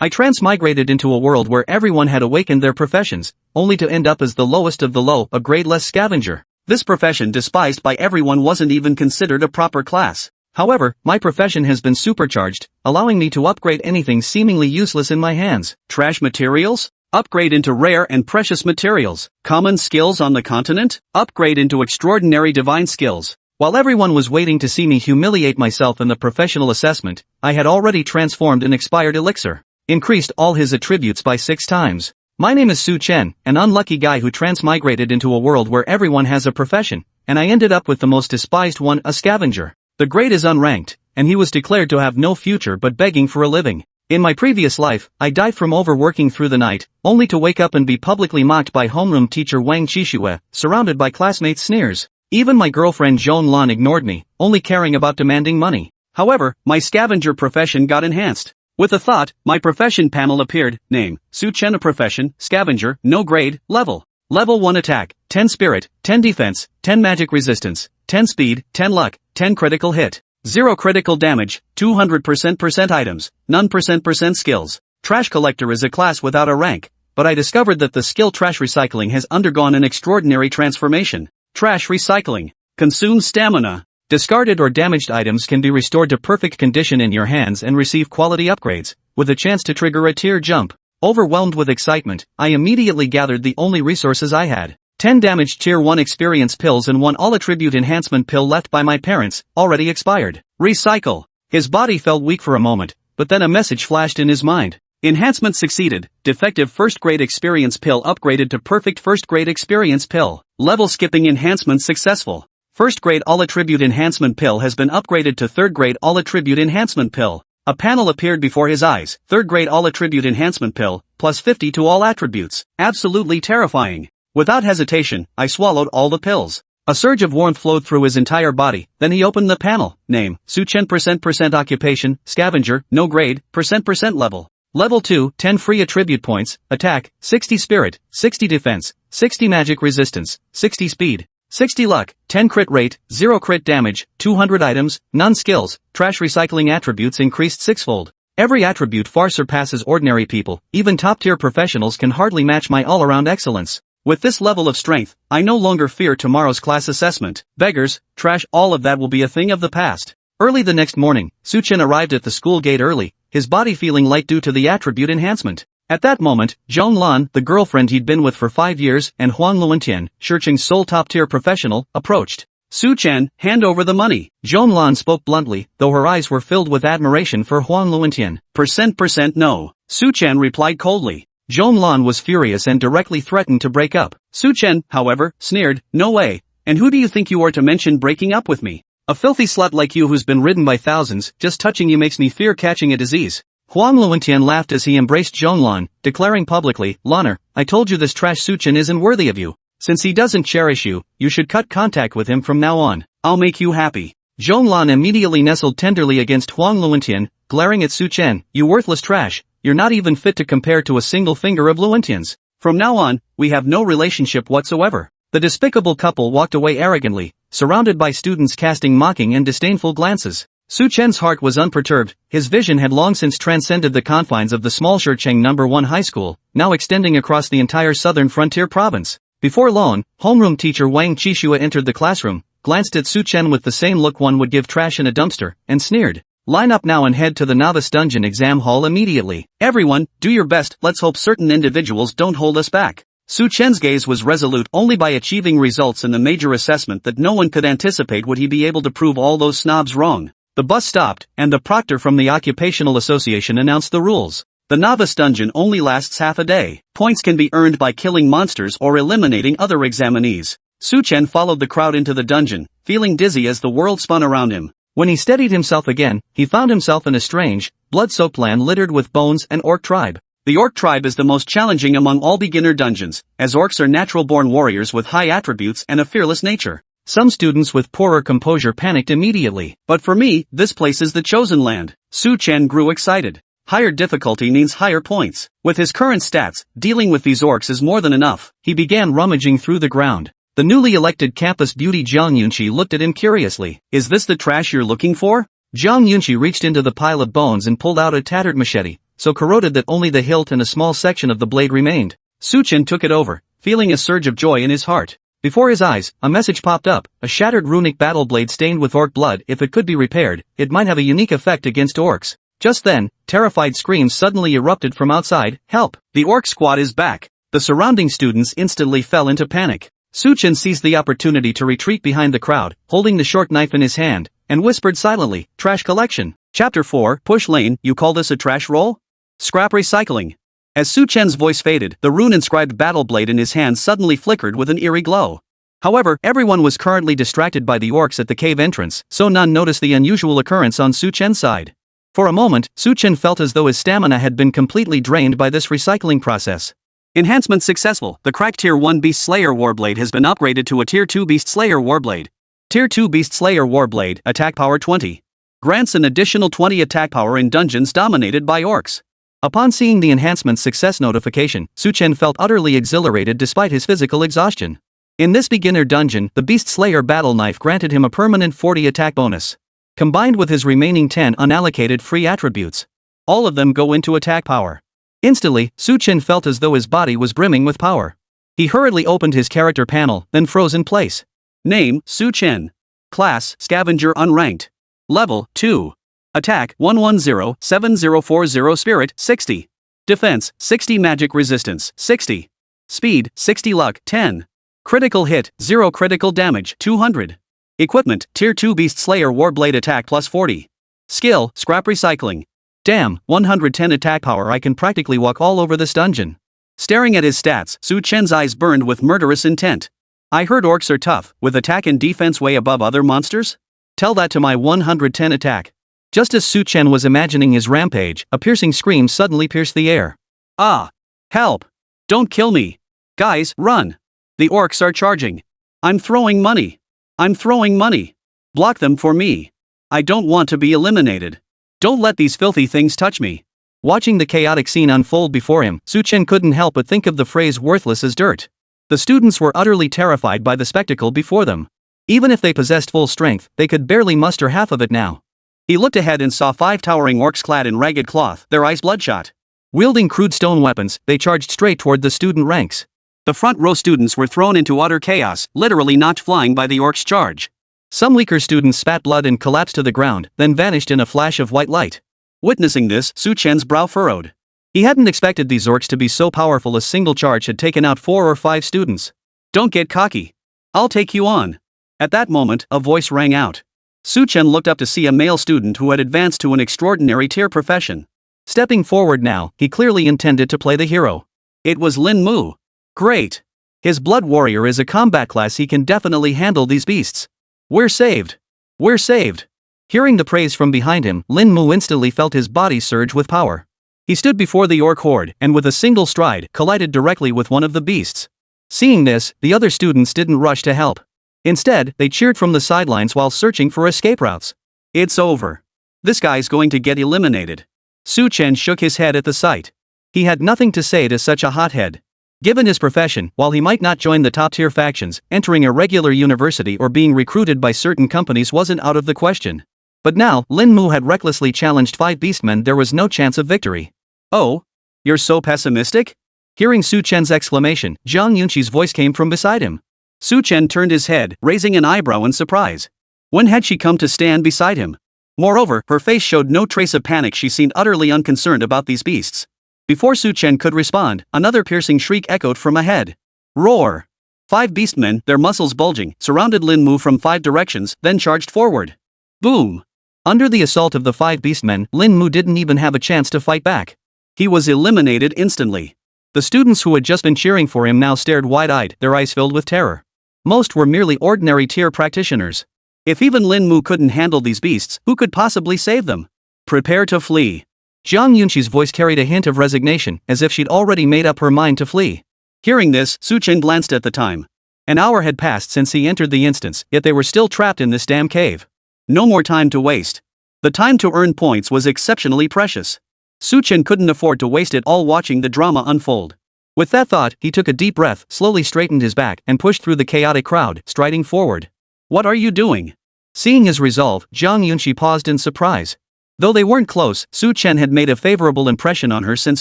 I transmigrated into a world where everyone had awakened their professions, only to end up as the lowest of the low, a gradeless scavenger. This profession, despised by everyone, wasn't even considered a proper class. However, my profession has been supercharged, allowing me to upgrade anything seemingly useless in my hands. Trash materials? Upgrade into rare and precious materials. Common skills on the continent? Upgrade into extraordinary divine skills. While everyone was waiting to see me humiliate myself in the professional assessment, I had already transformed an expired elixir. Increased all his attributes by 6 times. My name is Chen, an unlucky guy who transmigrated into a world where everyone has a profession, and I ended up with the most despised one, a scavenger. The grade is unranked, and he was declared to have no future but begging for a living. In my previous life, I died from overworking through the night, only to wake up and be publicly mocked by homeroom teacher Wang Qishue, surrounded by classmates' sneers. Even my girlfriend Zhong Lan ignored me, only caring about demanding money. However, my scavenger profession got enhanced. With a thought, my profession panel appeared. Name, Chen. A profession, scavenger, no grade, level. Level 1 attack, 10 spirit, 10 defense, 10 magic resistance, 10 speed, 10 luck, 10 critical hit. 0 critical damage, 200% items, none percent skills. Trash collector is a class without a rank, but I discovered that the skill trash recycling has undergone an extraordinary transformation. Trash recycling consumes stamina. Discarded or damaged items can be restored to perfect condition in your hands and receive quality upgrades, with a chance to trigger a tier jump. Overwhelmed with excitement, I immediately gathered the only resources I had. 10 damaged tier 1 experience pills and 1 all-attribute enhancement pill left by my parents, already expired. Recycle. His body felt weak for a moment, but then a message flashed in his mind. Enhancement succeeded. Defective first grade experience pill upgraded to perfect first grade experience pill. Level skipping enhancement successful. First grade all-attribute enhancement pill has been upgraded to third grade all-attribute enhancement pill. A panel appeared before his eyes. Third grade all-attribute enhancement pill, plus 50 to all attributes. Absolutely terrifying. Without hesitation, I swallowed all the pills. A surge of warmth flowed through his entire body, then he opened the panel. Name, Chen. % occupation, scavenger, no grade, % level. Level 2, 10 free attribute points, attack, 60 spirit, 60 defense, 60 magic resistance, 60 speed, 60 luck, 10 crit rate, 0 crit damage, 200 items, none skills. Trash recycling attributes increased 6-fold. Every attribute far surpasses ordinary people, even top-tier professionals can hardly match my all-around excellence. With this level of strength, I no longer fear tomorrow's class assessment. Beggars, trash, all of that will be a thing of the past. Early the next morning, Chen arrived at the school gate early, his body feeling light due to the attribute enhancement. At that moment, Zhong Lan, the girlfriend he'd been with for 5 years, and Huang Luentian, Shicheng's sole top-tier professional, approached. Chen, hand over the money. Zhong Lan spoke bluntly, though her eyes were filled with admiration for Huang Luentian. % no. Chen replied coldly. Zhong Lan was furious and directly threatened to break up. Chen, however, sneered, no way. And who do you think you are to mention breaking up with me? A filthy slut like you who's been ridden by thousands, just touching you makes me fear catching a disease. Huang Luentian laughed as he embraced Zhong Lan, declaring publicly, Lanner, I told you this trash Chen isn't worthy of you. Since he doesn't cherish you, you should cut contact with him from now on. I'll make you happy. Zhong Lan immediately nestled tenderly against Huang Luentian, glaring at Chen, you worthless trash. You're not even fit to compare to a single finger of Luentian's. From now on, we have no relationship whatsoever. The despicable couple walked away arrogantly, surrounded by students casting mocking and disdainful glances. Chen's heart was unperturbed, his vision had long since transcended the confines of the small Shicheng No. 1 high school, now extending across the entire southern frontier province. Before long, homeroom teacher Wang Qishue entered the classroom, glanced at Chen with the same look one would give trash in a dumpster, and sneered. Line up now and head to the novice dungeon exam hall immediately. Everyone, do your best, let's hope certain individuals don't hold us back. Chen's gaze was resolute. Only by achieving results in the major assessment that no one could anticipate would he be able to prove all those snobs wrong. The bus stopped, and the proctor from the Occupational Association announced the rules. The novice dungeon only lasts half a day. Points can be earned by killing monsters or eliminating other examinees. Chen followed the crowd into the dungeon, feeling dizzy as the world spun around him. When he steadied himself again, he found himself in a strange, blood-soaked land littered with bones and Orc Tribe. The Orc Tribe is the most challenging among all beginner dungeons, as orcs are natural-born warriors with high attributes and a fearless nature. Some students with poorer composure panicked immediately. But for me, this place is the chosen land. Chen grew excited. Higher difficulty means higher points. With his current stats, dealing with these orcs is more than enough. He began rummaging through the ground. The newly elected campus beauty Zhang Yunqi looked at him curiously. Is this the trash you're looking for? Zhang Yunqi reached into the pile of bones and pulled out a tattered machete, so corroded that only the hilt and a small section of the blade remained. Chen took it over, feeling a surge of joy in his heart. Before his eyes, a message popped up, a shattered runic battle blade stained with orc blood. If it could be repaired, it might have a unique effect against orcs. Just then, terrified screams suddenly erupted from outside. Help! The orc squad is back! The surrounding students instantly fell into panic. Chen seized the opportunity to retreat behind the crowd, holding the short knife in his hand, and whispered silently, "Trash collection." Chapter 4, Push Lane. You call this a trash roll? Scrap recycling. As Chen's voice faded, the rune-inscribed battle blade in his hand suddenly flickered with an eerie glow. However, everyone was currently distracted by the orcs at the cave entrance, so none noticed the unusual occurrence on Chen's side. For a moment, Chen felt as though his stamina had been completely drained by this recycling process. Enhancement successful. The cracked Tier 1 Beast Slayer Warblade has been upgraded to a Tier 2 Beast Slayer Warblade. Tier 2 Beast Slayer Warblade, attack power 20. Grants an additional 20 attack power in dungeons dominated by orcs. Upon seeing the enhancement success notification, Chen felt utterly exhilarated despite his physical exhaustion. In this beginner dungeon, the Beast Slayer battle knife granted him a permanent 40 attack bonus. Combined with his remaining 10 unallocated free attributes. All of them go into attack power. Instantly, Chen felt as though his body was brimming with power. He hurriedly opened his character panel, then froze in place. Name, Chen. Class, Scavenger unranked. Level, 2. Attack, 110-7040 Spirit, 60. Defense, 60 Magic Resistance, 60. Speed, 60 Luck, 10. Critical hit, 0 critical damage, 200. Equipment, Tier 2 Beast Slayer Warblade attack plus 40. Skill, Scrap Recycling. Damn, 110 attack power. I can practically walk all over this dungeon. Staring at his stats, Chen's eyes burned with murderous intent. I heard orcs are tough, with attack and defense way above other monsters? Tell that to my 110 attack. Just as Chen was imagining his rampage, a piercing scream suddenly pierced the air. Ah! Help! Don't kill me! Guys, run! The orcs are charging! I'm throwing money! I'm throwing money! Block them for me! I don't want to be eliminated! Don't let these filthy things touch me! Watching the chaotic scene unfold before him, Chen couldn't help but think of the phrase worthless as dirt. The students were utterly terrified by the spectacle before them. Even if they possessed full strength, they could barely muster half of it now. He looked ahead and saw 5 towering orcs clad in ragged cloth, their eyes bloodshot. Wielding crude stone weapons, they charged straight toward the student ranks. The front row students were thrown into utter chaos, literally knocked flying by the orcs' charge. Some weaker students spat blood and collapsed to the ground, then vanished in a flash of white light. Witnessing this, Chen's brow furrowed. He hadn't expected these orcs to be so powerful. A single charge had taken out 4 or 5 students. Don't get cocky. I'll take you on. At that moment, a voice rang out. Chen looked up to see a male student who had advanced to an extraordinary tier profession. Stepping forward now, he clearly intended to play the hero. It was Lin Mu. Great. His blood warrior is a combat class. He can definitely handle these beasts. We're saved. We're saved. Hearing the praise from behind him, Lin Mu instantly felt his body surge with power. He stood before the orc horde and with a single stride collided directly with one of the beasts. Seeing this, the other students didn't rush to help. Instead, they cheered from the sidelines while searching for escape routes. It's over. This guy's going to get eliminated. Chen shook his head at the sight. He had nothing to say to such a hothead. Given his profession, while he might not join the top-tier factions, entering a regular university or being recruited by certain companies wasn't out of the question. But now, Lin Mu had recklessly challenged 5 beastmen. There was no chance of victory. Oh? You're so pessimistic? Hearing Chen's exclamation, Zhang Yunqi's voice came from beside him. Chen turned his head, raising an eyebrow in surprise. When had she come to stand beside him? Moreover, her face showed no trace of panic. She seemed utterly unconcerned about these beasts. Before Chen could respond, another piercing shriek echoed from ahead. Roar! 5 beastmen, their muscles bulging, surrounded Lin Mu from 5 directions, then charged forward. Boom! Under the assault of the 5 beastmen, Lin Mu didn't even have a chance to fight back. He was eliminated instantly. The students who had just been cheering for him now stared wide-eyed, their eyes filled with terror. Most were merely ordinary tier practitioners. If even Lin Mu couldn't handle these beasts, who could possibly save them? Prepare to flee. Zhang Yunqi's voice carried a hint of resignation, as if she'd already made up her mind to flee. Hearing this, Chen glanced at the time. An hour had passed since he entered the instance, yet they were still trapped in this damn cave. No more time to waste. The time to earn points was exceptionally precious. Chen couldn't afford to waste it all watching the drama unfold. With that thought, he took a deep breath, slowly straightened his back, and pushed through the chaotic crowd, striding forward. What are you doing? Seeing his resolve, Zhang Yunqi paused in surprise. Though they weren't close, Su Chen had made a favorable impression on her since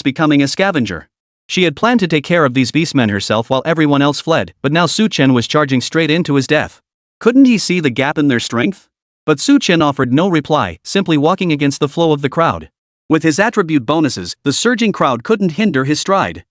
becoming a scavenger. She had planned to take care of these beastmen herself while everyone else fled, but now Su Chen was charging straight into his death. Couldn't he see the gap in their strength? But Su Chen offered no reply, simply walking against the flow of the crowd. With his attribute bonuses, the surging crowd couldn't hinder his stride.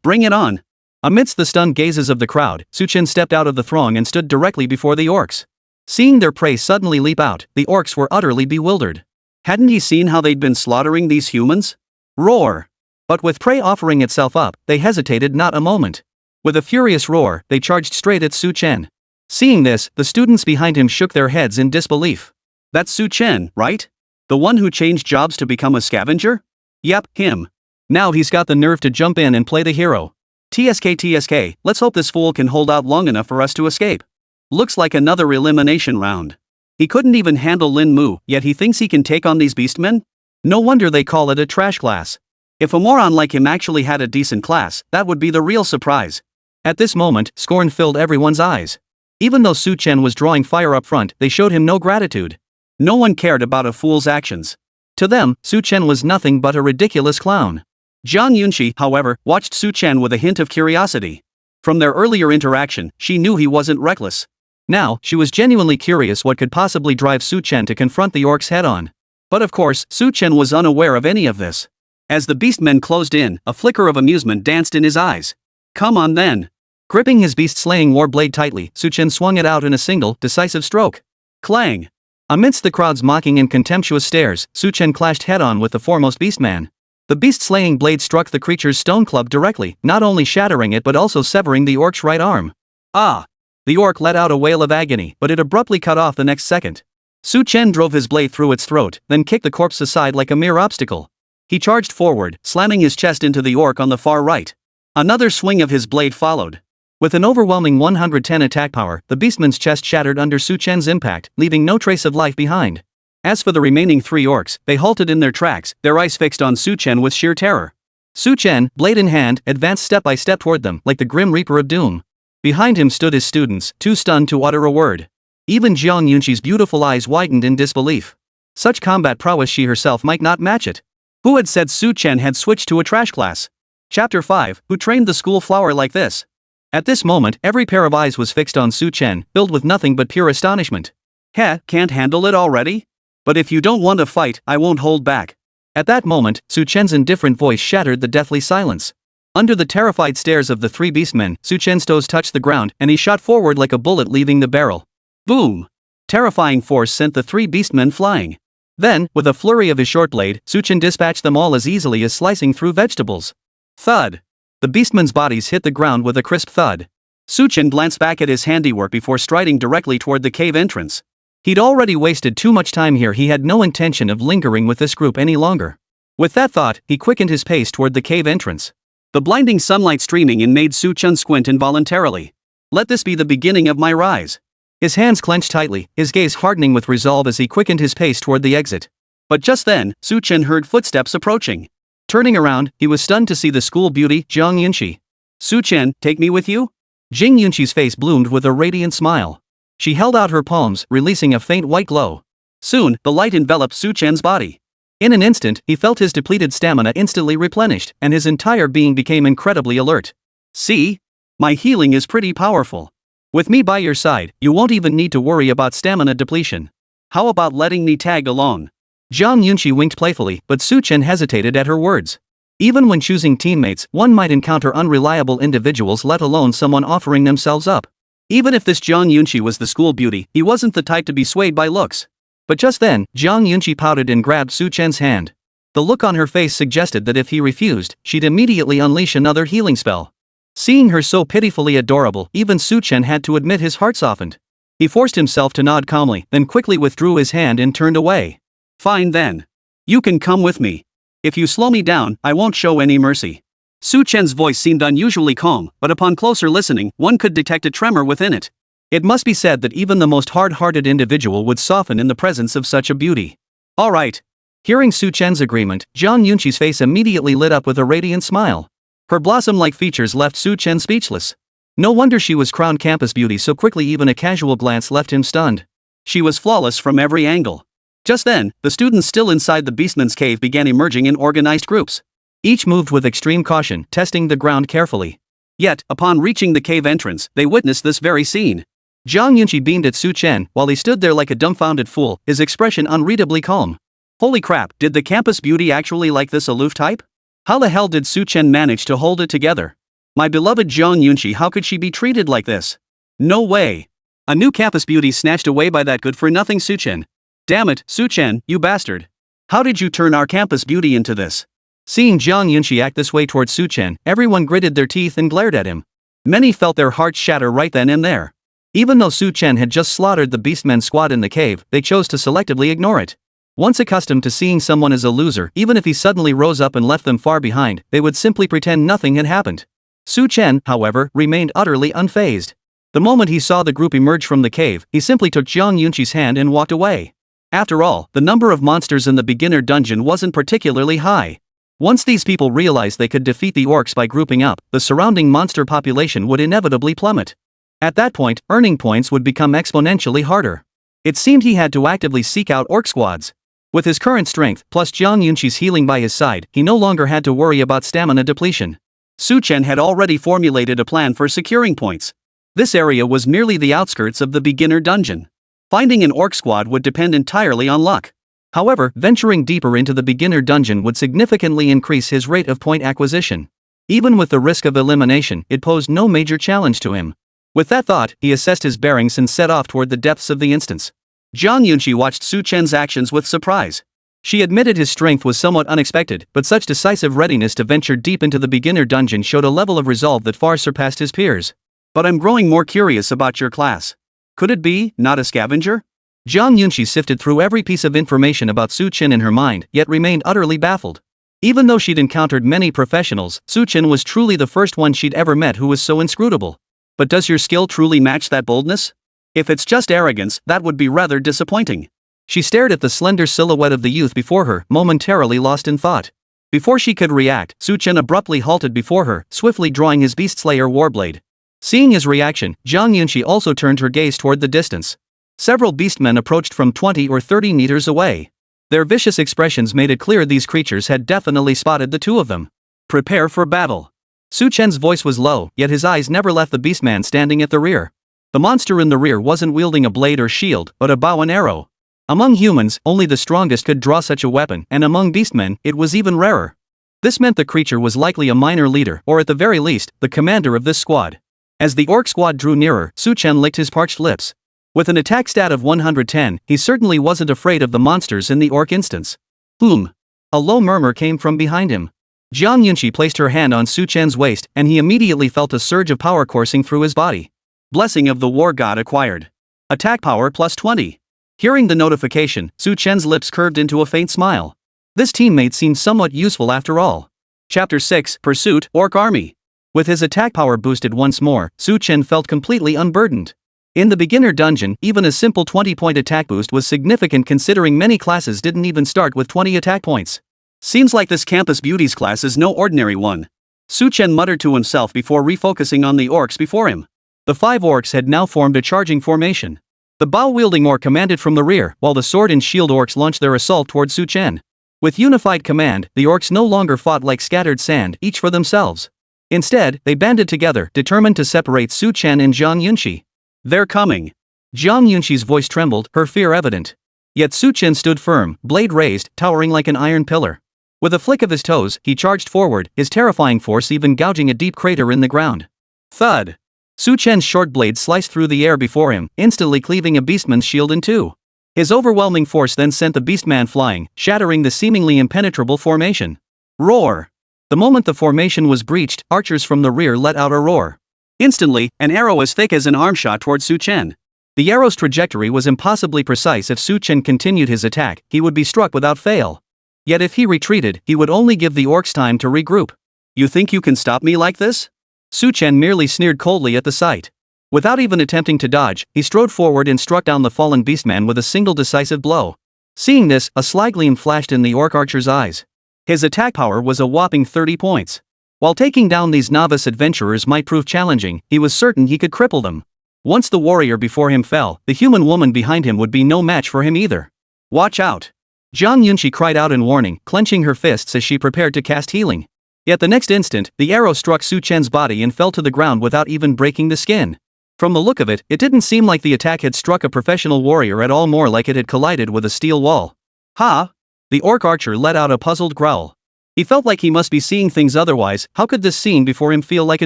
Bring it on. Amidst the stunned gazes of the crowd, Su Chen stepped out of the throng and stood directly before the orcs. Seeing their prey suddenly leap out, the orcs were utterly bewildered. Hadn't he seen how they'd been slaughtering these humans? Roar! But with prey offering itself up, they hesitated not a moment. With a furious roar, they charged straight at Su Chen. Seeing this, the students behind him shook their heads in disbelief. That's Su Chen, right? The one who changed jobs to become a scavenger? Yep, him. Now he's got the nerve to jump in and play the hero. TSK, let's hope this fool can hold out long enough for us to escape. Looks like another elimination round. He couldn't even handle Lin Mu, yet he thinks he can take on these beastmen? No wonder they call it a trash class. If a moron like him actually had a decent class, that would be the real surprise. At this moment, scorn filled everyone's eyes. Even though Su Chen was drawing fire up front, they showed him no gratitude. No one cared about a fool's actions. To them, Su Chen was nothing but a ridiculous clown. Zhang Yunxi, however, watched Su Chen with a hint of curiosity. From their earlier interaction, she knew he wasn't reckless. Now, she was genuinely curious what could possibly drive Su Chen to confront the orcs head-on. But of course, Su Chen was unaware of any of this. As the beastmen closed in, a flicker of amusement danced in his eyes. Come on then. Gripping his beast-slaying war blade tightly, Su Chen swung it out in a single, decisive stroke. Clang! Amidst the crowd's mocking and contemptuous stares, Su Chen clashed head-on with the foremost beastman. The beast-slaying blade struck the creature's stone club directly, not only shattering it but also severing the orc's right arm. Ah! The orc let out a wail of agony, but it abruptly cut off the next second. Su Chen drove his blade through its throat, then kicked the corpse aside like a mere obstacle. He charged forward, slamming his chest into the orc on the far right. Another swing of his blade followed. With an overwhelming 110 attack power, the beastman's chest shattered under Su Chen's impact, leaving no trace of life behind. As for the remaining three orcs, they halted in their tracks, their eyes fixed on Su Chen with sheer terror. Su Chen, blade in hand, advanced step by step toward them, like the grim reaper of doom. Behind him stood his students, too stunned to utter a word. Even Zhang Yunxi's beautiful eyes widened in disbelief. Such combat prowess she herself might not match it. Who had said Su Chen had switched to a trash class? Chapter 5, Who trained the school flower like this? At this moment, every pair of eyes was fixed on Su Chen, filled with nothing but pure astonishment. Can't handle it already? But if you don't want to fight, I won't hold back. At that moment, Su Chen's indifferent voice shattered the deathly silence. Under the terrified stares of the three beastmen, Su Chen's toes touched the ground, and he shot forward like a bullet leaving the barrel. Boom! Terrifying force sent the three beastmen flying. Then, with a flurry of his short blade, Su Chen dispatched them all as easily as slicing through vegetables. Thud! The beastmen's bodies hit the ground with a crisp thud. Su Chen glanced back at his handiwork before striding directly toward the cave entrance. He'd already wasted too much time here. He had no intention of lingering with this group any longer. With that thought, he quickened his pace toward the cave entrance. The blinding sunlight streaming in made Su Chen squint involuntarily. Let this be the beginning of my rise. His hands clenched tightly, his gaze hardening with resolve as he quickened his pace toward the exit. But just then, Su Chen heard footsteps approaching. Turning around, he was stunned to see the school beauty, Zhang Yunxi. Su Chen, take me with you? Jing Yunxi's face bloomed with a radiant smile. She held out her palms, releasing a faint white glow. Soon, the light enveloped Su Chen's body. In an instant, he felt his depleted stamina instantly replenished, and his entire being became incredibly alert. See? My healing is pretty powerful. With me by your side, you won't even need to worry about stamina depletion. How about letting me tag along? Zhang Yunxi winked playfully, but Su Chen hesitated at her words. Even when choosing teammates, one might encounter unreliable individuals, let alone someone offering themselves up. Even if this Zhang Yunxi was the school beauty, he wasn't the type to be swayed by looks. But just then, Zhang Yunxi pouted and grabbed Su Chen's hand. The look on her face suggested that if he refused, she'd immediately unleash another healing spell. Seeing her so pitifully adorable, even Su Chen had to admit his heart softened. He forced himself to nod calmly, then quickly withdrew his hand and turned away. Fine then. You can come with me. If you slow me down, I won't show any mercy. Su Chen's voice seemed unusually calm, but upon closer listening, one could detect a tremor within it. It must be said that even the most hard-hearted individual would soften in the presence of such a beauty. All right. Hearing Su Chen's agreement, Zhang Yunxi's face immediately lit up with a radiant smile. Her blossom-like features left Su Chen speechless. No wonder she was crowned campus beauty so quickly. Even a casual glance left him stunned. She was flawless from every angle. Just then, the students still inside the beastman's cave began emerging in organized groups. Each moved with extreme caution, testing the ground carefully. Yet, upon reaching the cave entrance, they witnessed this very scene. Zhang Yunqi beamed at Su Chen while he stood there like a dumbfounded fool, his expression unreadably calm. Holy crap, did the campus beauty actually like this aloof type? How the hell did Su Chen manage to hold it together? My beloved Zhang Yunqi, how could she be treated like this? No way. A new campus beauty snatched away by that good-for-nothing Su Chen. Damn it, Su Chen, you bastard. How did you turn our campus beauty into this? Seeing Zhang Yunqi act this way towards Su Chen, everyone gritted their teeth and glared at him. Many felt their hearts shatter right then and there. Even though Su Chen had just slaughtered the beastmen squad in the cave, they chose to selectively ignore it. Once accustomed to seeing someone as a loser, even if he suddenly rose up and left them far behind, they would simply pretend nothing had happened. Su Chen, however, remained utterly unfazed. The moment he saw the group emerge from the cave, he simply took Zhang Yunqi's hand and walked away. After all, the number of monsters in the beginner dungeon wasn't particularly high. Once these people realized they could defeat the orcs by grouping up, the surrounding monster population would inevitably plummet. At that point, earning points would become exponentially harder. It seemed he had to actively seek out orc squads. With his current strength, plus Zhang Yunqi's healing by his side, he no longer had to worry about stamina depletion. Su Chen had already formulated a plan for securing points. This area was merely the outskirts of the beginner dungeon. Finding an orc squad would depend entirely on luck. However, venturing deeper into the beginner dungeon would significantly increase his rate of point acquisition. Even with the risk of elimination, it posed no major challenge to him. With that thought, he assessed his bearings and set off toward the depths of the instance. Zhang Yunqi watched Su Chen's actions with surprise. She admitted his strength was somewhat unexpected, but such decisive readiness to venture deep into the beginner dungeon showed a level of resolve that far surpassed his peers. But I'm growing more curious about your class. Could it be, not a scavenger? Zhang Yunqi sifted through every piece of information about Su Chen in her mind, yet remained utterly baffled. Even though she'd encountered many professionals, Su Chen was truly the first one she'd ever met who was so inscrutable. But does your skill truly match that boldness? If it's just arrogance, that would be rather disappointing. She stared at the slender silhouette of the youth before her, momentarily lost in thought. Before she could react, Su Chen abruptly halted before her, swiftly drawing his Beastslayer warblade. Seeing his reaction, Zhang Yunqi also turned her gaze toward the distance. Several beastmen approached from 20 or 30 meters away. Their vicious expressions made it clear these creatures had definitely spotted the two of them. Prepare for battle. Su Chen's voice was low, yet his eyes never left the beastman standing at the rear. The monster in the rear wasn't wielding a blade or shield, but a bow and arrow. Among humans, only the strongest could draw such a weapon, and among beastmen, it was even rarer. This meant the creature was likely a minor leader, or at the very least, the commander of this squad. As the orc squad drew nearer, Su Chen licked his parched lips. With an attack stat of 110, he certainly wasn't afraid of the monsters in the orc instance. A low murmur came from behind him. Zhang Yunqi placed her hand on Su Chen's waist, and he immediately felt a surge of power coursing through his body. Blessing of the War God acquired. Attack power plus 20. Hearing the notification, Su Chen's lips curved into a faint smile. This teammate seemed somewhat useful after all. Chapter 6, Pursuit, Orc Army. With his attack power boosted once more, Su Chen felt completely unburdened. In the beginner dungeon, even a simple 20-point attack boost was significant considering many classes didn't even start with 20 attack points. Seems like this campus beauties class is no ordinary one. Su Chen muttered to himself before refocusing on the orcs before him. The 5 orcs had now formed a charging formation. The bow-wielding orc commanded from the rear, while the sword and shield orcs launched their assault towards Su Chen. With unified command, the orcs no longer fought like scattered sand, each for themselves. Instead, they banded together, determined to separate Su Chen and Zhang Yunqi. They're coming. Zhang Yunqi's voice trembled, her fear evident. Yet Su Chen stood firm, blade raised, towering like an iron pillar. With a flick of his toes, he charged forward, his terrifying force even gouging a deep crater in the ground. Thud! Su Chen's short blade sliced through the air before him, instantly cleaving a beastman's shield in two. His overwhelming force then sent the beastman flying, shattering the seemingly impenetrable formation. Roar! The moment the formation was breached, archers from the rear let out a roar. Instantly, an arrow as thick as an arm shot toward Su Chen. The arrow's trajectory was impossibly precise. If Su Chen continued his attack, he would be struck without fail. Yet if he retreated, he would only give the orcs time to regroup. You think you can stop me like this? Su Chen merely sneered coldly at the sight. Without even attempting to dodge, he strode forward and struck down the fallen beastman with a single decisive blow. Seeing this, a sly gleam flashed in the orc archer's eyes. His attack power was a whopping 30 points. While taking down these novice adventurers might prove challenging, he was certain he could cripple them. Once the warrior before him fell, the human woman behind him would be no match for him either. Watch out! Zhang Yunxi cried out in warning, clenching her fists as she prepared to cast healing. Yet the next instant, the arrow struck Su Chen's body and fell to the ground without even breaking the skin. From the look of it, it didn't seem like the attack had struck a professional warrior at all, more like it had collided with a steel wall. Ha! The orc archer let out a puzzled growl. He felt like he must be seeing things otherwise. How could this scene before him feel like a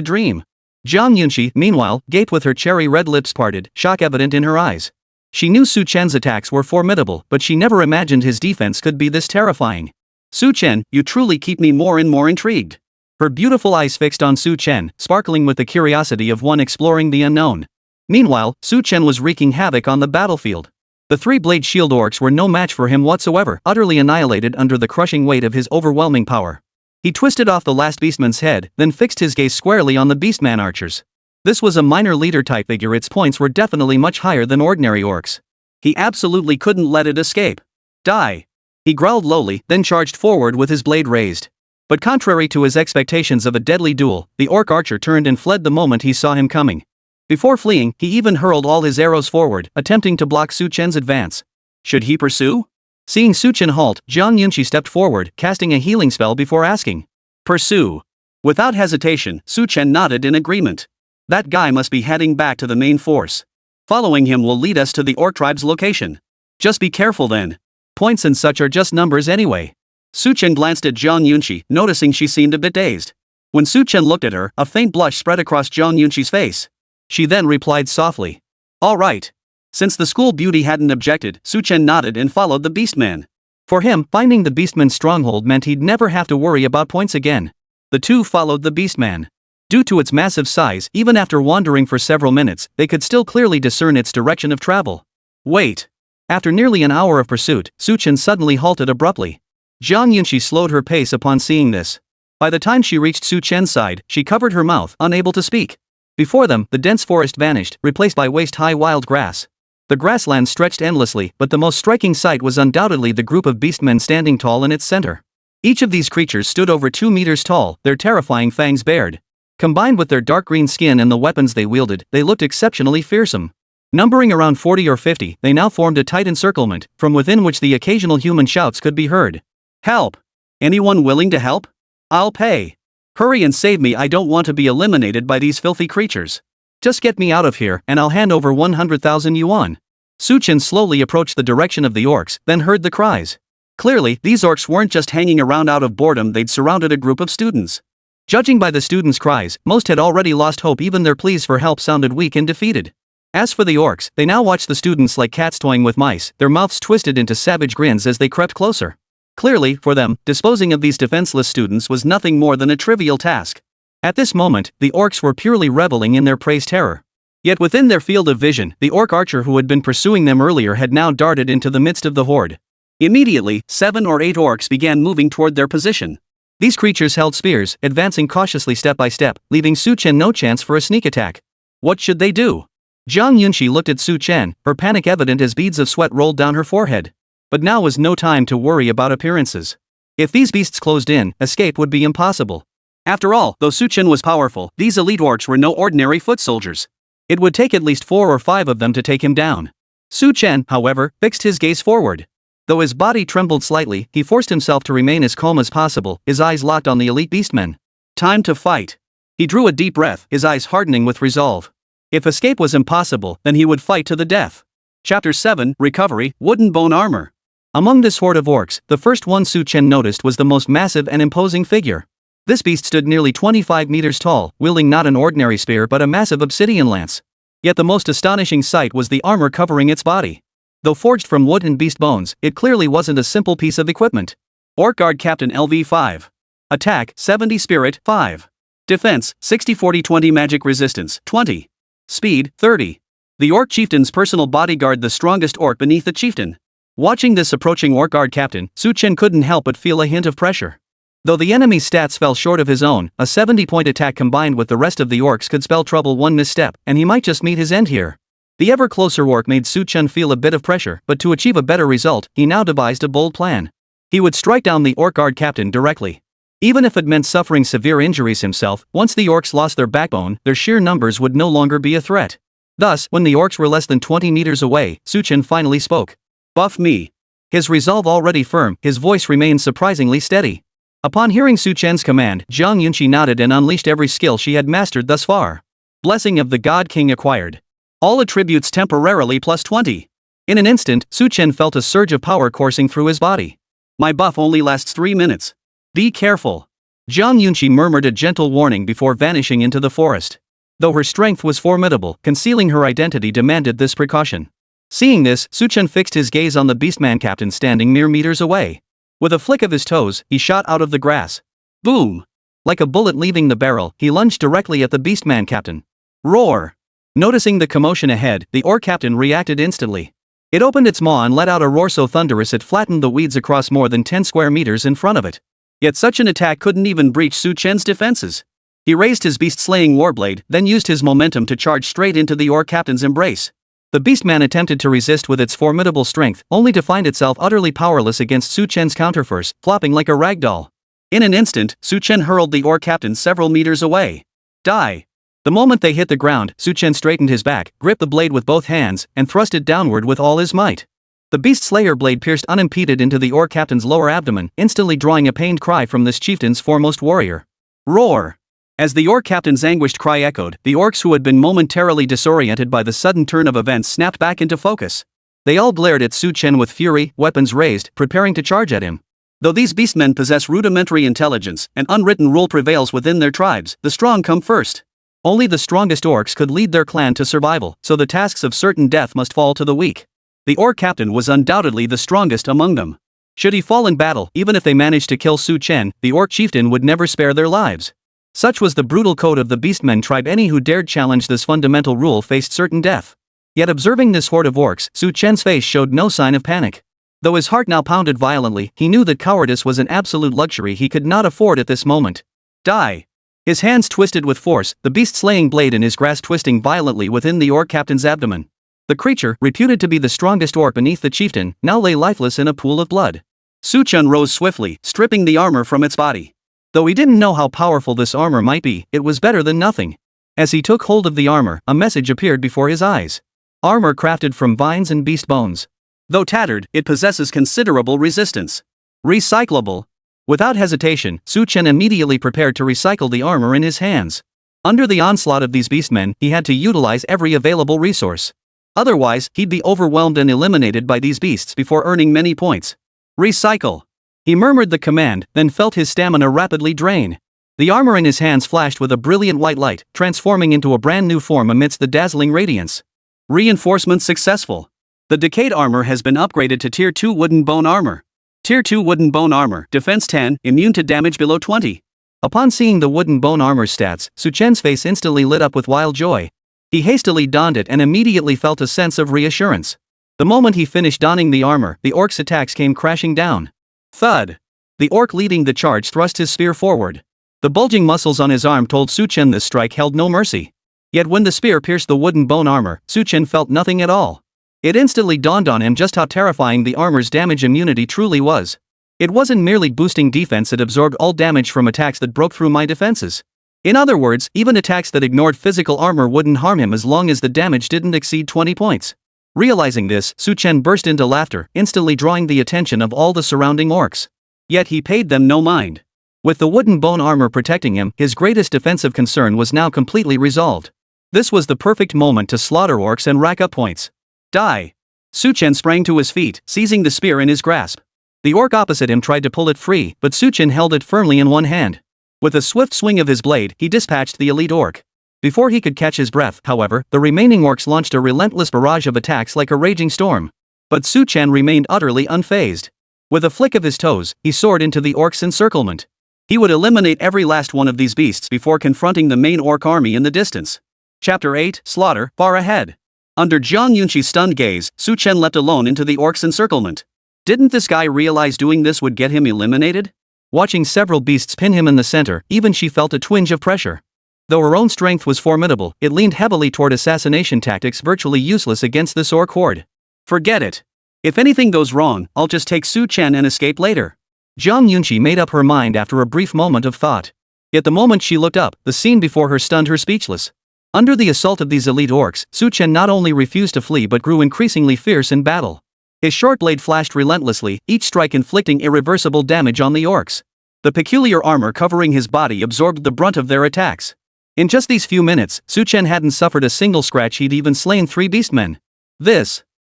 dream? Zhang Yunxi, meanwhile, gaped with her cherry-red lips parted, shock evident in her eyes. She knew Su Chen's attacks were formidable, but she never imagined his defense could be this terrifying. Su Chen, you truly keep me more and more intrigued. Her beautiful eyes fixed on Su Chen, sparkling with the curiosity of one exploring the unknown. Meanwhile, Su Chen was wreaking havoc on the battlefield. The three-blade shield orcs were no match for him whatsoever, utterly annihilated under the crushing weight of his overwhelming power. He twisted off the last beastman's head, then fixed his gaze squarely on the beastman archers. This was a minor leader-type figure. Its points were definitely much higher than ordinary orcs. He absolutely couldn't let it escape. Die! He growled lowly, then charged forward with his blade raised. But contrary to his expectations of a deadly duel, the orc archer turned and fled the moment he saw him coming. Before fleeing, he even hurled all his arrows forward, attempting to block Su Chen's advance. Should he pursue? Seeing Su Chen halt, Zhang Yunxi stepped forward, casting a healing spell before asking. Pursue. Without hesitation, Su Chen nodded in agreement. That guy must be heading back to the main force. Following him will lead us to the Orc Tribe's location. Just be careful then. Points and such are just numbers anyway. Su Chen glanced at Zhang Yunxi, noticing she seemed a bit dazed. When Su Chen looked at her, a faint blush spread across Zhang Yunxi's face. She then replied softly. All right. Since the school beauty hadn't objected, Su Chen nodded and followed the beastman. For him, finding the beastman's stronghold meant he'd never have to worry about points again. The two followed the beastman. Due to its massive size, even after wandering for several minutes, they could still clearly discern its direction of travel. Wait. After nearly an hour of pursuit, Su Chen suddenly halted abruptly. Zhang Yunxi slowed her pace upon seeing this. By the time she reached Su Chen's side, she covered her mouth, unable to speak. Before them, the dense forest vanished, replaced by waist-high wild grass. The grassland stretched endlessly, but the most striking sight was undoubtedly the group of beastmen standing tall in its center. Each of these creatures stood over 2 meters tall, their terrifying fangs bared. Combined with their dark green skin and the weapons they wielded, they looked exceptionally fearsome. Numbering around 40 or 50, they now formed a tight encirclement, from within which the occasional human shouts could be heard. Help! Anyone willing to help? I'll pay. Hurry and save me, I don't want to be eliminated by these filthy creatures. Just get me out of here, and I'll hand over 100,000 yuan. Su Chen slowly approached the direction of the orcs, then heard the cries. Clearly, these orcs weren't just hanging around out of boredom, they'd surrounded a group of students. Judging by the students' cries, most had already lost hope, even their pleas for help sounded weak and defeated. As for the orcs, they now watched the students like cats toying with mice, their mouths twisted into savage grins as they crept closer. Clearly, for them, disposing of these defenseless students was nothing more than a trivial task. At this moment, the orcs were purely reveling in their prey's terror. Yet within their field of vision, the orc archer who had been pursuing them earlier had now darted into the midst of the horde. Immediately, 7 or 8 orcs began moving toward their position. These creatures held spears, advancing cautiously step by step, leaving Su Chen no chance for a sneak attack. What should they do? Zhang Yunxi looked at Su Chen, her panic evident as beads of sweat rolled down her forehead. But now was no time to worry about appearances. If these beasts closed in, escape would be impossible. After all, though Su Chen was powerful, these elite orcs were no ordinary foot soldiers. It would take at least 4 or 5 of them to take him down. Su Chen, however, fixed his gaze forward. Though his body trembled slightly, he forced himself to remain as calm as possible, his eyes locked on the elite beastmen. Time to fight. He drew a deep breath, his eyes hardening with resolve. If escape was impossible, then he would fight to the death. Chapter 7, Recovery, Wooden Bone Armor. Among this horde of orcs, the first one Su Chen noticed was the most massive and imposing figure. This beast stood nearly 25 meters tall, wielding not an ordinary spear but a massive obsidian lance. Yet the most astonishing sight was the armor covering its body. Though forged from wood and beast bones, it clearly wasn't a simple piece of equipment. Orc Guard Captain LV5. Attack, 70 Spirit, 5. Defense, 60-40-20 Magic Resistance, 20. Speed, 30. The Orc Chieftain's personal bodyguard, the strongest orc beneath the chieftain. Watching this approaching Orc Guard Captain, Su Chen couldn't help but feel a hint of pressure. Though the enemy's stats fell short of his own, a 70-point attack combined with the rest of the orcs could spell trouble. One misstep, and he might just meet his end here. The ever-closer orc made Su Chen feel a bit of pressure, but to achieve a better result, he now devised a bold plan. He would strike down the Orc Guard Captain directly. Even if it meant suffering severe injuries himself, once the orcs lost their backbone, their sheer numbers would no longer be a threat. Thus, when the orcs were less than 20 meters away, Su Chen finally spoke. Buff me. His resolve already firm, his voice remained surprisingly steady. Upon hearing Su Chen's command, Zhang Yunqi nodded and unleashed every skill she had mastered thus far. Blessing of the God King acquired. All attributes temporarily plus 20. In an instant, Su Chen felt a surge of power coursing through his body. My buff only lasts 3 minutes. Be careful. Zhang Yunqi murmured a gentle warning before vanishing into the forest. Though her strength was formidable, concealing her identity demanded this precaution. Seeing this, Su Chen fixed his gaze on the beastman captain standing mere meters away. With a flick of his toes, he shot out of the grass. Boom! Like a bullet leaving the barrel, he lunged directly at the beastman captain. Roar! Noticing the commotion ahead, the orc captain reacted instantly. It opened its maw and let out a roar so thunderous it flattened the weeds across more than 10 square meters in front of it. Yet such an attack couldn't even breach Su Chen's defenses. He raised his beast-slaying warblade, then used his momentum to charge straight into the orc captain's embrace. The beastman attempted to resist with its formidable strength, only to find itself utterly powerless against Su Chen's counterforce, flopping like a ragdoll. In an instant, Su Chen hurled the orc captain several meters away. Die! The moment they hit the ground, Su Chen straightened his back, gripped the blade with both hands, and thrust it downward with all his might. The beast slayer blade pierced unimpeded into the orc captain's lower abdomen, instantly drawing a pained cry from this chieftain's foremost warrior. Roar! As the orc captain's anguished cry echoed, the orcs who had been momentarily disoriented by the sudden turn of events snapped back into focus. They all glared at Su Chen with fury, weapons raised, preparing to charge at him. Though these beastmen possess rudimentary intelligence, an unwritten rule prevails within their tribes: the strong come first. Only the strongest orcs could lead their clan to survival, so the tasks of certain death must fall to the weak. The orc captain was undoubtedly the strongest among them. Should he fall in battle, even if they managed to kill Su Chen, the orc chieftain would never spare their lives. Such was the brutal code of the Beastmen tribe. Any who dared challenge this fundamental rule faced certain death. Yet observing this horde of orcs, Su Chen's face showed no sign of panic. Though his heart now pounded violently, he knew that cowardice was an absolute luxury he could not afford at this moment. Die! His hands twisted with force, the beast-slaying blade in his grasp twisting violently within the orc captain's abdomen. The creature, reputed to be the strongest orc beneath the chieftain, now lay lifeless in a pool of blood. Su Chen rose swiftly, stripping the armor from its body. Though he didn't know how powerful this armor might be, it was better than nothing. As he took hold of the armor, a message appeared before his eyes. Armor crafted from vines and beast bones. Though tattered, it possesses considerable resistance. Recyclable. Without hesitation, Su Chen immediately prepared to recycle the armor in his hands. Under the onslaught of these beastmen, he had to utilize every available resource. Otherwise, he'd be overwhelmed and eliminated by these beasts before earning many points. Recycle. He murmured the command, then felt his stamina rapidly drain. The armor in his hands flashed with a brilliant white light, transforming into a brand new form amidst the dazzling radiance. Reinforcement successful. The decayed armor has been upgraded to Tier 2 Wooden Bone Armor. Tier 2 Wooden Bone Armor, Defense 10, immune to damage below 20. Upon seeing the Wooden Bone Armor's stats, Su Chen's face instantly lit up with wild joy. He hastily donned it and immediately felt a sense of reassurance. The moment he finished donning the armor, the orc's attacks came crashing down. Thud! The orc leading the charge thrust his spear forward. The bulging muscles on his arm told Su Chen this strike held no mercy. Yet when the spear pierced the wooden bone armor, Su Chen felt nothing at all. It instantly dawned on him just how terrifying the armor's damage immunity truly was. It wasn't merely boosting defense, it absorbed all damage from attacks that broke through my defenses. In other words, even attacks that ignored physical armor wouldn't harm him as long as the damage didn't exceed 20 points. Realizing this, Su Chen burst into laughter, instantly drawing the attention of all the surrounding orcs. Yet he paid them no mind. With the wooden bone armor protecting him, his greatest defensive concern was now completely resolved. This was the perfect moment to slaughter orcs and rack up points. Die! Su Chen sprang to his feet, seizing the spear in his grasp. The orc opposite him tried to pull it free, but Su Chen held it firmly in one hand. With a swift swing of his blade, he dispatched the elite orc. Before he could catch his breath, however, the remaining orcs launched a relentless barrage of attacks like a raging storm. But Su Chen remained utterly unfazed. With a flick of his toes, he soared into the orcs' encirclement. He would eliminate every last one of these beasts before confronting the main orc army in the distance. Chapter 8, Slaughter, far ahead. Under Zhang Yunqi's stunned gaze, Su Chen leapt alone into the orcs' encirclement. Didn't this guy realize doing this would get him eliminated? Watching several beasts pin him in the center, even she felt a twinge of pressure. Though her own strength was formidable, it leaned heavily toward assassination tactics virtually useless against this orc horde. Forget it. If anything goes wrong, I'll just take Su Chen and escape later. Zhang Yunqi made up her mind after a brief moment of thought. Yet the moment she looked up, the scene before her stunned her speechless. Under the assault of these elite orcs, Su Chen not only refused to flee but grew increasingly fierce in battle. His short blade flashed relentlessly, each strike inflicting irreversible damage on the orcs. The peculiar armor covering his body absorbed the brunt of their attacks. In just these few minutes, Chen hadn't suffered a single scratch. He'd even slain 3 beastmen.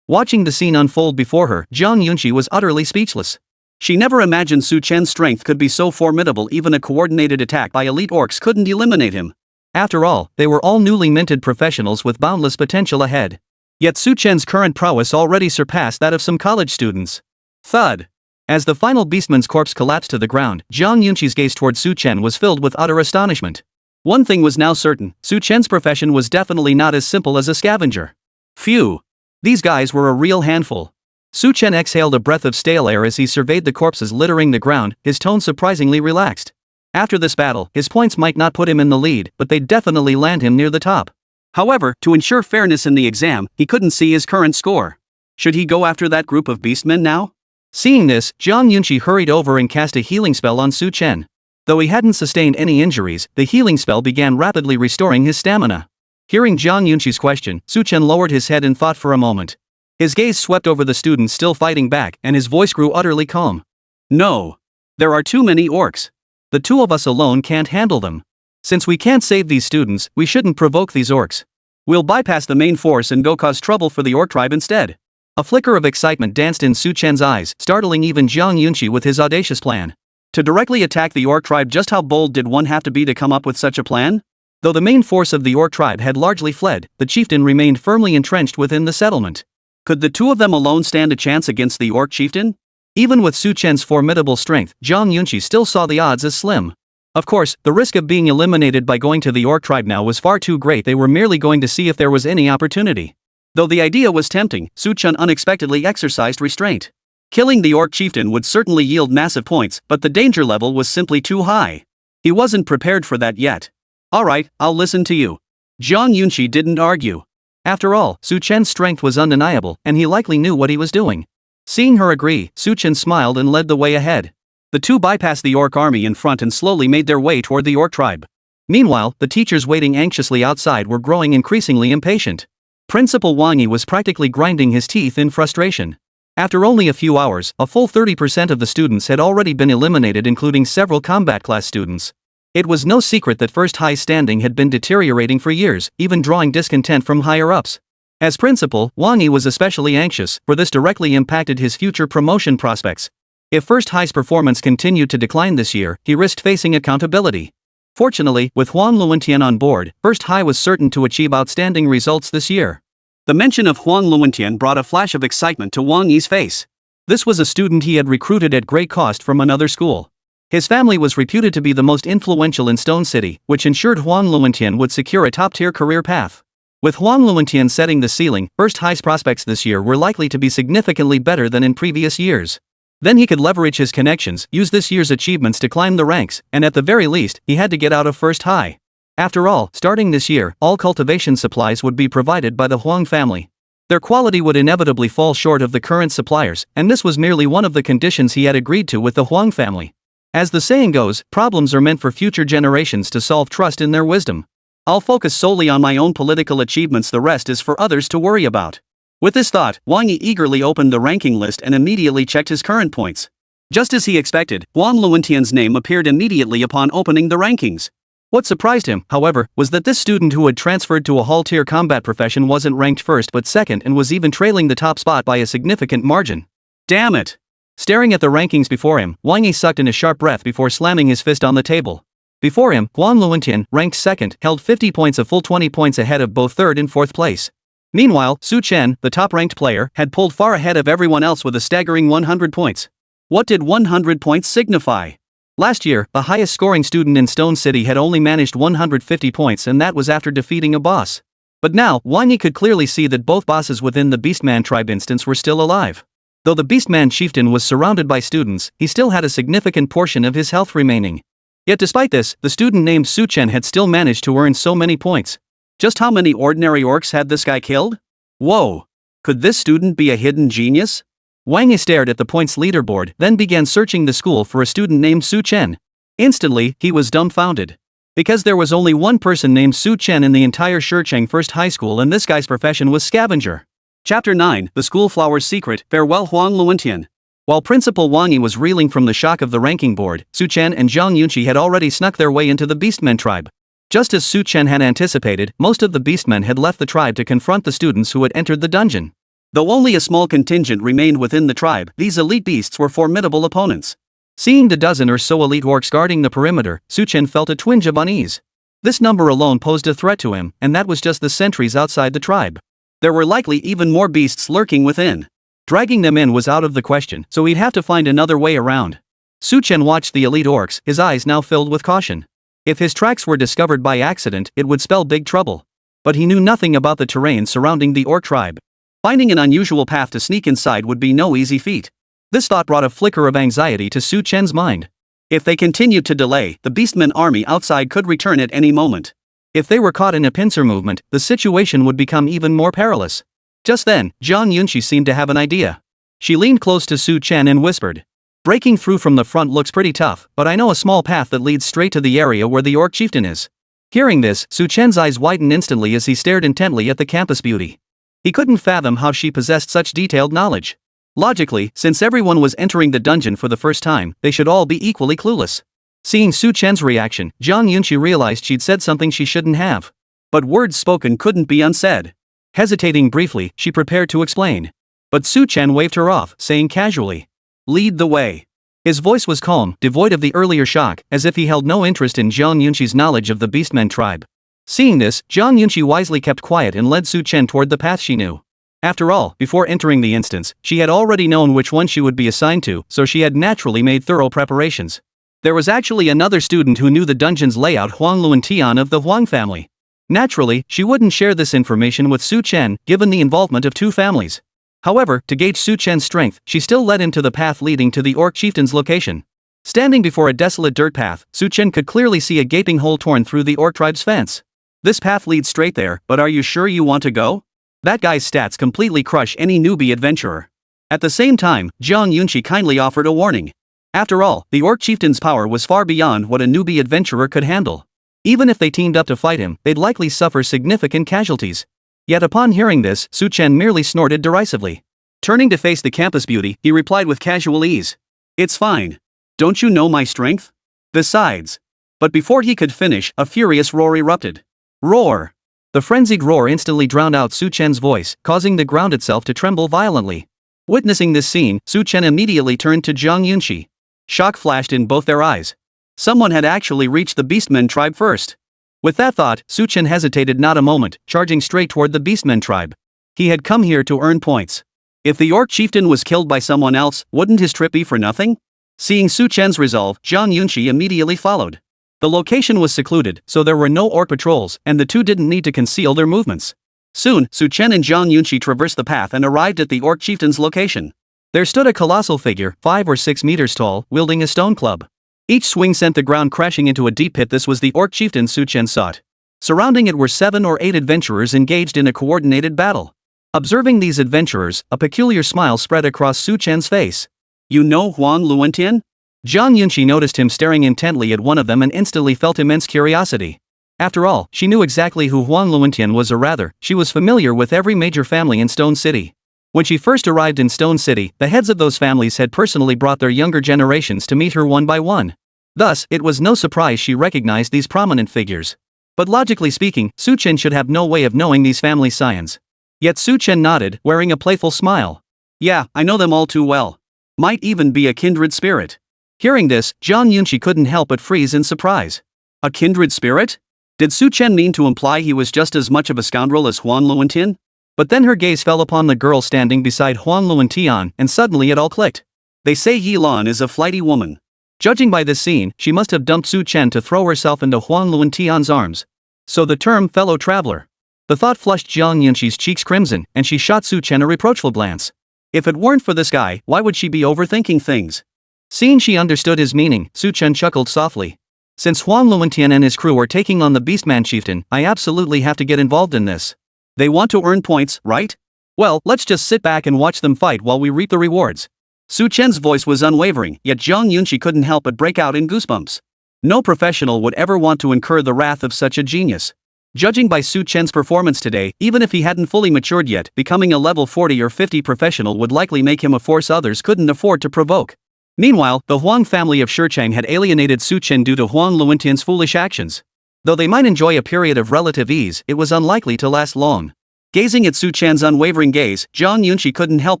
Watching the scene unfold before her, Zhang Yunqi was utterly speechless. She never imagined Chen's strength could be so formidable. Even a coordinated attack by elite orcs couldn't eliminate him. After all, they were all newly minted professionals with boundless potential ahead. Yet Chen's current prowess already surpassed that of some college students. Thud. As the final beastman's corpse collapsed to the ground, Zhang Yunqi's gaze toward Chen was filled with utter astonishment. One thing was now certain: Chen's profession was definitely not as simple as a scavenger. Phew. These guys were a real handful. Chen exhaled a breath of stale air as he surveyed the corpses littering the ground, his tone surprisingly relaxed. After this battle, his points might not put him in the lead, but they'd definitely land him near the top. However, to ensure fairness in the exam, he couldn't see his current score. Should he go after that group of beastmen now? Seeing this, Zhang Yunqi hurried over and cast a healing spell on Chen. Though he hadn't sustained any injuries, the healing spell began rapidly restoring his stamina. Hearing Zhang Yunqi's question, Chen lowered his head and thought for a moment. His gaze swept over the students still fighting back, and his voice grew utterly calm. No. There are too many orcs. The 2 of us alone can't handle them. Since we can't save these students, we shouldn't provoke these orcs. We'll bypass the main force and go cause trouble for the Orc Tribe instead. A flicker of excitement danced in Chen's eyes, startling even Zhang Yunqi with his audacious plan. To directly attack the Orc Tribe, just how bold did one have to be to come up with such a plan? Though the main force of the Orc Tribe had largely fled, the chieftain remained firmly entrenched within the settlement. Could the 2 of them alone stand a chance against the Orc chieftain? Even with Chen's formidable strength, Zhang Yunqi still saw the odds as slim. Of course, the risk of being eliminated by going to the Orc Tribe now was far too great. They were merely going to see if there was any opportunity. Though the idea was tempting, Chen unexpectedly exercised restraint. Killing the Orc chieftain would certainly yield massive points, but the danger level was simply too high. He wasn't prepared for that yet. Alright, I'll listen to you. Zhang Yunqi didn't argue. After all, Chen's strength was undeniable, and he likely knew what he was doing. Seeing her agree, Chen smiled and led the way ahead. The 2 bypassed the orc army in front and slowly made their way toward the Orc Tribe. Meanwhile, the teachers waiting anxiously outside were growing increasingly impatient. Principal Wang Yi was practically grinding his teeth in frustration. After only a few hours, a full 30% of the students had already been eliminated, including several combat class students. It was no secret that First High's standing had been deteriorating for years, even drawing discontent from higher-ups. As principal, Wang Yi was especially anxious, for this directly impacted his future promotion prospects. If First High's performance continued to decline this year, he risked facing accountability. Fortunately, with Huang Luentian on board, First High was certain to achieve outstanding results this year. The mention of Huang Luentian brought a flash of excitement to Wang Yi's face. This was a student he had recruited at great cost from another school. His family was reputed to be the most influential in Stone City, which ensured Huang Luentian would secure a top-tier career path. With Huang Luentian setting the ceiling, First High's prospects this year were likely to be significantly better than in previous years. Then he could leverage his connections, use this year's achievements to climb the ranks, and at the very least, he had to get out of First High. After all, starting this year, all cultivation supplies would be provided by the Huang family. Their quality would inevitably fall short of the current suppliers, and this was merely one of the conditions he had agreed to with the Huang family. As the saying goes, problems are meant for future generations to solve. Trust in their wisdom. I'll focus solely on my own political achievements, the rest is for others to worry about. With this thought, Wang Yi eagerly opened the ranking list and immediately checked his current points. Just as he expected, Huang Luentian's name appeared immediately upon opening the rankings. What surprised him, however, was that this student who had transferred to a hall-tier combat profession wasn't ranked first but second and was even trailing the top spot by a significant margin. Damn it! Staring at the rankings before him, Wang Yi sucked in a sharp breath before slamming his fist on the table. Before him, Huang Luentian, ranked second, held 50 points, a full 20 points ahead of both third and fourth place. Meanwhile, Chen, the top-ranked player, had pulled far ahead of everyone else with a staggering 100 points. What did 100 points signify? Last year, the highest-scoring student in Stone City had only managed 150 points, and that was after defeating a boss. But now, Wang Yi could clearly see that both bosses within the Beastman tribe instance were still alive. Though the Beastman chieftain was surrounded by students, he still had a significant portion of his health remaining. Yet despite this, the student named Chen had still managed to earn so many points. Just how many ordinary orcs had this guy killed? Whoa! Could this student be a hidden genius? Wang Yi stared at the points leaderboard, then began searching the school for a student named Chen. Instantly, he was dumbfounded. Because there was only one person named Chen in the entire Shicheng First High School, and this guy's profession was Scavenger. Chapter 9, The Schoolflower's Secret, Farewell Huang Luentian. While Principal Wang Yi was reeling from the shock of the ranking board, Su Chen and Zhang Yunqi had already snuck their way into the Beastmen tribe. Just as Su Chen had anticipated, most of the Beastmen had left the tribe to confront the students who had entered the dungeon. Though only a small contingent remained within the tribe, these elite beasts were formidable opponents. Seeing the dozen or so elite orcs guarding the perimeter, Su Chen felt a twinge of unease. This number alone posed a threat to him, and that was just the sentries outside the tribe. There were likely even more beasts lurking within. Dragging them in was out of the question, so he'd have to find another way around. Su Chen watched the elite orcs, his eyes now filled with caution. If his tracks were discovered by accident, it would spell big trouble. But he knew nothing about the terrain surrounding the Orc Tribe. Finding an unusual path to sneak inside would be no easy feat. This thought brought a flicker of anxiety to Su Chen's mind. If they continued to delay, the Beastmen army outside could return at any moment. If they were caught in a pincer movement, the situation would become even more perilous. Just then, Zhang Yunqi seemed to have an idea. She leaned close to Su Chen and whispered, "Breaking through from the front looks pretty tough, but I know a small path that leads straight to the area where the Orc chieftain is." Hearing this, Su Chen's eyes widened instantly as he stared intently at the campus beauty. He couldn't fathom how she possessed such detailed knowledge. Logically, since everyone was entering the dungeon for the first time, they should all be equally clueless. Seeing Su Chen's reaction, Zhang Yunqi realized she'd said something she shouldn't have. But words spoken couldn't be unsaid. Hesitating briefly, she prepared to explain. But Su Chen waved her off, saying casually, "Lead the way." His voice was calm, devoid of the earlier shock, as if he held no interest in Zhang Yunqi's knowledge of the Beastmen tribe. Seeing this, Zhang Yunqi wisely kept quiet and led Su Chen toward the path she knew. After all, before entering the instance, she had already known which one she would be assigned to, so she had naturally made thorough preparations. There was actually another student who knew the dungeon's layout, Huang Luentian of the Huang family. Naturally, she wouldn't share this information with Su Chen, given the involvement of two families. However, to gauge Su Chen's strength, she still led him to the path leading to the Orc chieftain's location. Standing before a desolate dirt path, Su Chen could clearly see a gaping hole torn through the Orc tribe's fence. "This path leads straight there, but are you sure you want to go?" That guy's stats completely crush any newbie adventurer. At the same time, Zhang Yunqi kindly offered a warning. After all, the Orc chieftain's power was far beyond what a newbie adventurer could handle. Even if they teamed up to fight him, they'd likely suffer significant casualties. Yet upon hearing this, Su Chen merely snorted derisively. Turning to face the campus beauty, he replied with casual ease, "It's fine. Don't you know my strength? Besides." But before he could finish, a furious roar erupted. Roar! The frenzied roar instantly drowned out Su Chen's voice, causing the ground itself to tremble violently. Witnessing this scene, Su Chen immediately turned to Zhang Yunqi. Shock flashed in both their eyes. Someone had actually reached the Beastmen tribe first. With that thought, Su Chen hesitated not a moment, charging straight toward the Beastmen tribe. He had come here to earn points. If the Orc chieftain was killed by someone else, wouldn't his trip be for nothing? Seeing Su Chen's resolve, Zhang Yunqi immediately followed. The location was secluded, so there were no Orc patrols, and the two didn't need to conceal their movements. Soon, Su Chen and Zhang Yunqi traversed the path and arrived at the Orc chieftain's location. There stood a colossal figure, 5 or 6 meters tall, wielding a stone club. Each swing sent the ground crashing into a deep pit. This was the Orc chieftain Su Chen sought. Surrounding it were 7 or 8 adventurers engaged in a coordinated battle. Observing these adventurers, a peculiar smile spread across Su Chen's face. "You know Huang Luentian?" Zhang Yunqi noticed him staring intently at one of them and instantly felt immense curiosity. After all, she knew exactly who Huang Luentian was, or rather, she was familiar with every major family in Stone City. When she first arrived in Stone City, the heads of those families had personally brought their younger generations to meet her one by one. Thus, it was no surprise she recognized these prominent figures. But logically speaking, Su Chen should have no way of knowing these family scions. Yet Su Chen nodded, wearing a playful smile. "Yeah, I know them all too well. Might even be a kindred spirit." Hearing this, Zhang Yunqi couldn't help but freeze in surprise. A kindred spirit? Did Su Chen mean to imply he was just as much of a scoundrel as Huang Luentian? But then her gaze fell upon the girl standing beside Huang Luentian, and suddenly it all clicked. They say Yi Lan is a flighty woman. Judging by this scene, she must have dumped Su Chen to throw herself into Huang Luentian's arms. So the term fellow traveler. The thought flushed Zhang Yunqi's cheeks crimson, and she shot Su Chen a reproachful glance. If it weren't for this guy, why would she be overthinking things? Seeing she understood his meaning, Su Chen chuckled softly. Since Huang Luentian and his crew are taking on the Beastman chieftain, I absolutely have to get involved in this. They want to earn points, right? Well, let's just sit back and watch them fight while we reap the rewards. Su Chen's voice was unwavering, yet Zhang Yunqi couldn't help but break out in goosebumps. No professional would ever want to incur the wrath of such a genius. Judging by Su Chen's performance today, even if he hadn't fully matured yet, becoming a level 40 or 50 professional would likely make him a force others couldn't afford to provoke. Meanwhile, the Huang family of Shicheng had alienated Su Chen due to Huang Luentian's foolish actions. Though they might enjoy a period of relative ease, it was unlikely to last long. Gazing at Su Chen's unwavering gaze, Zhang Yunqi couldn't help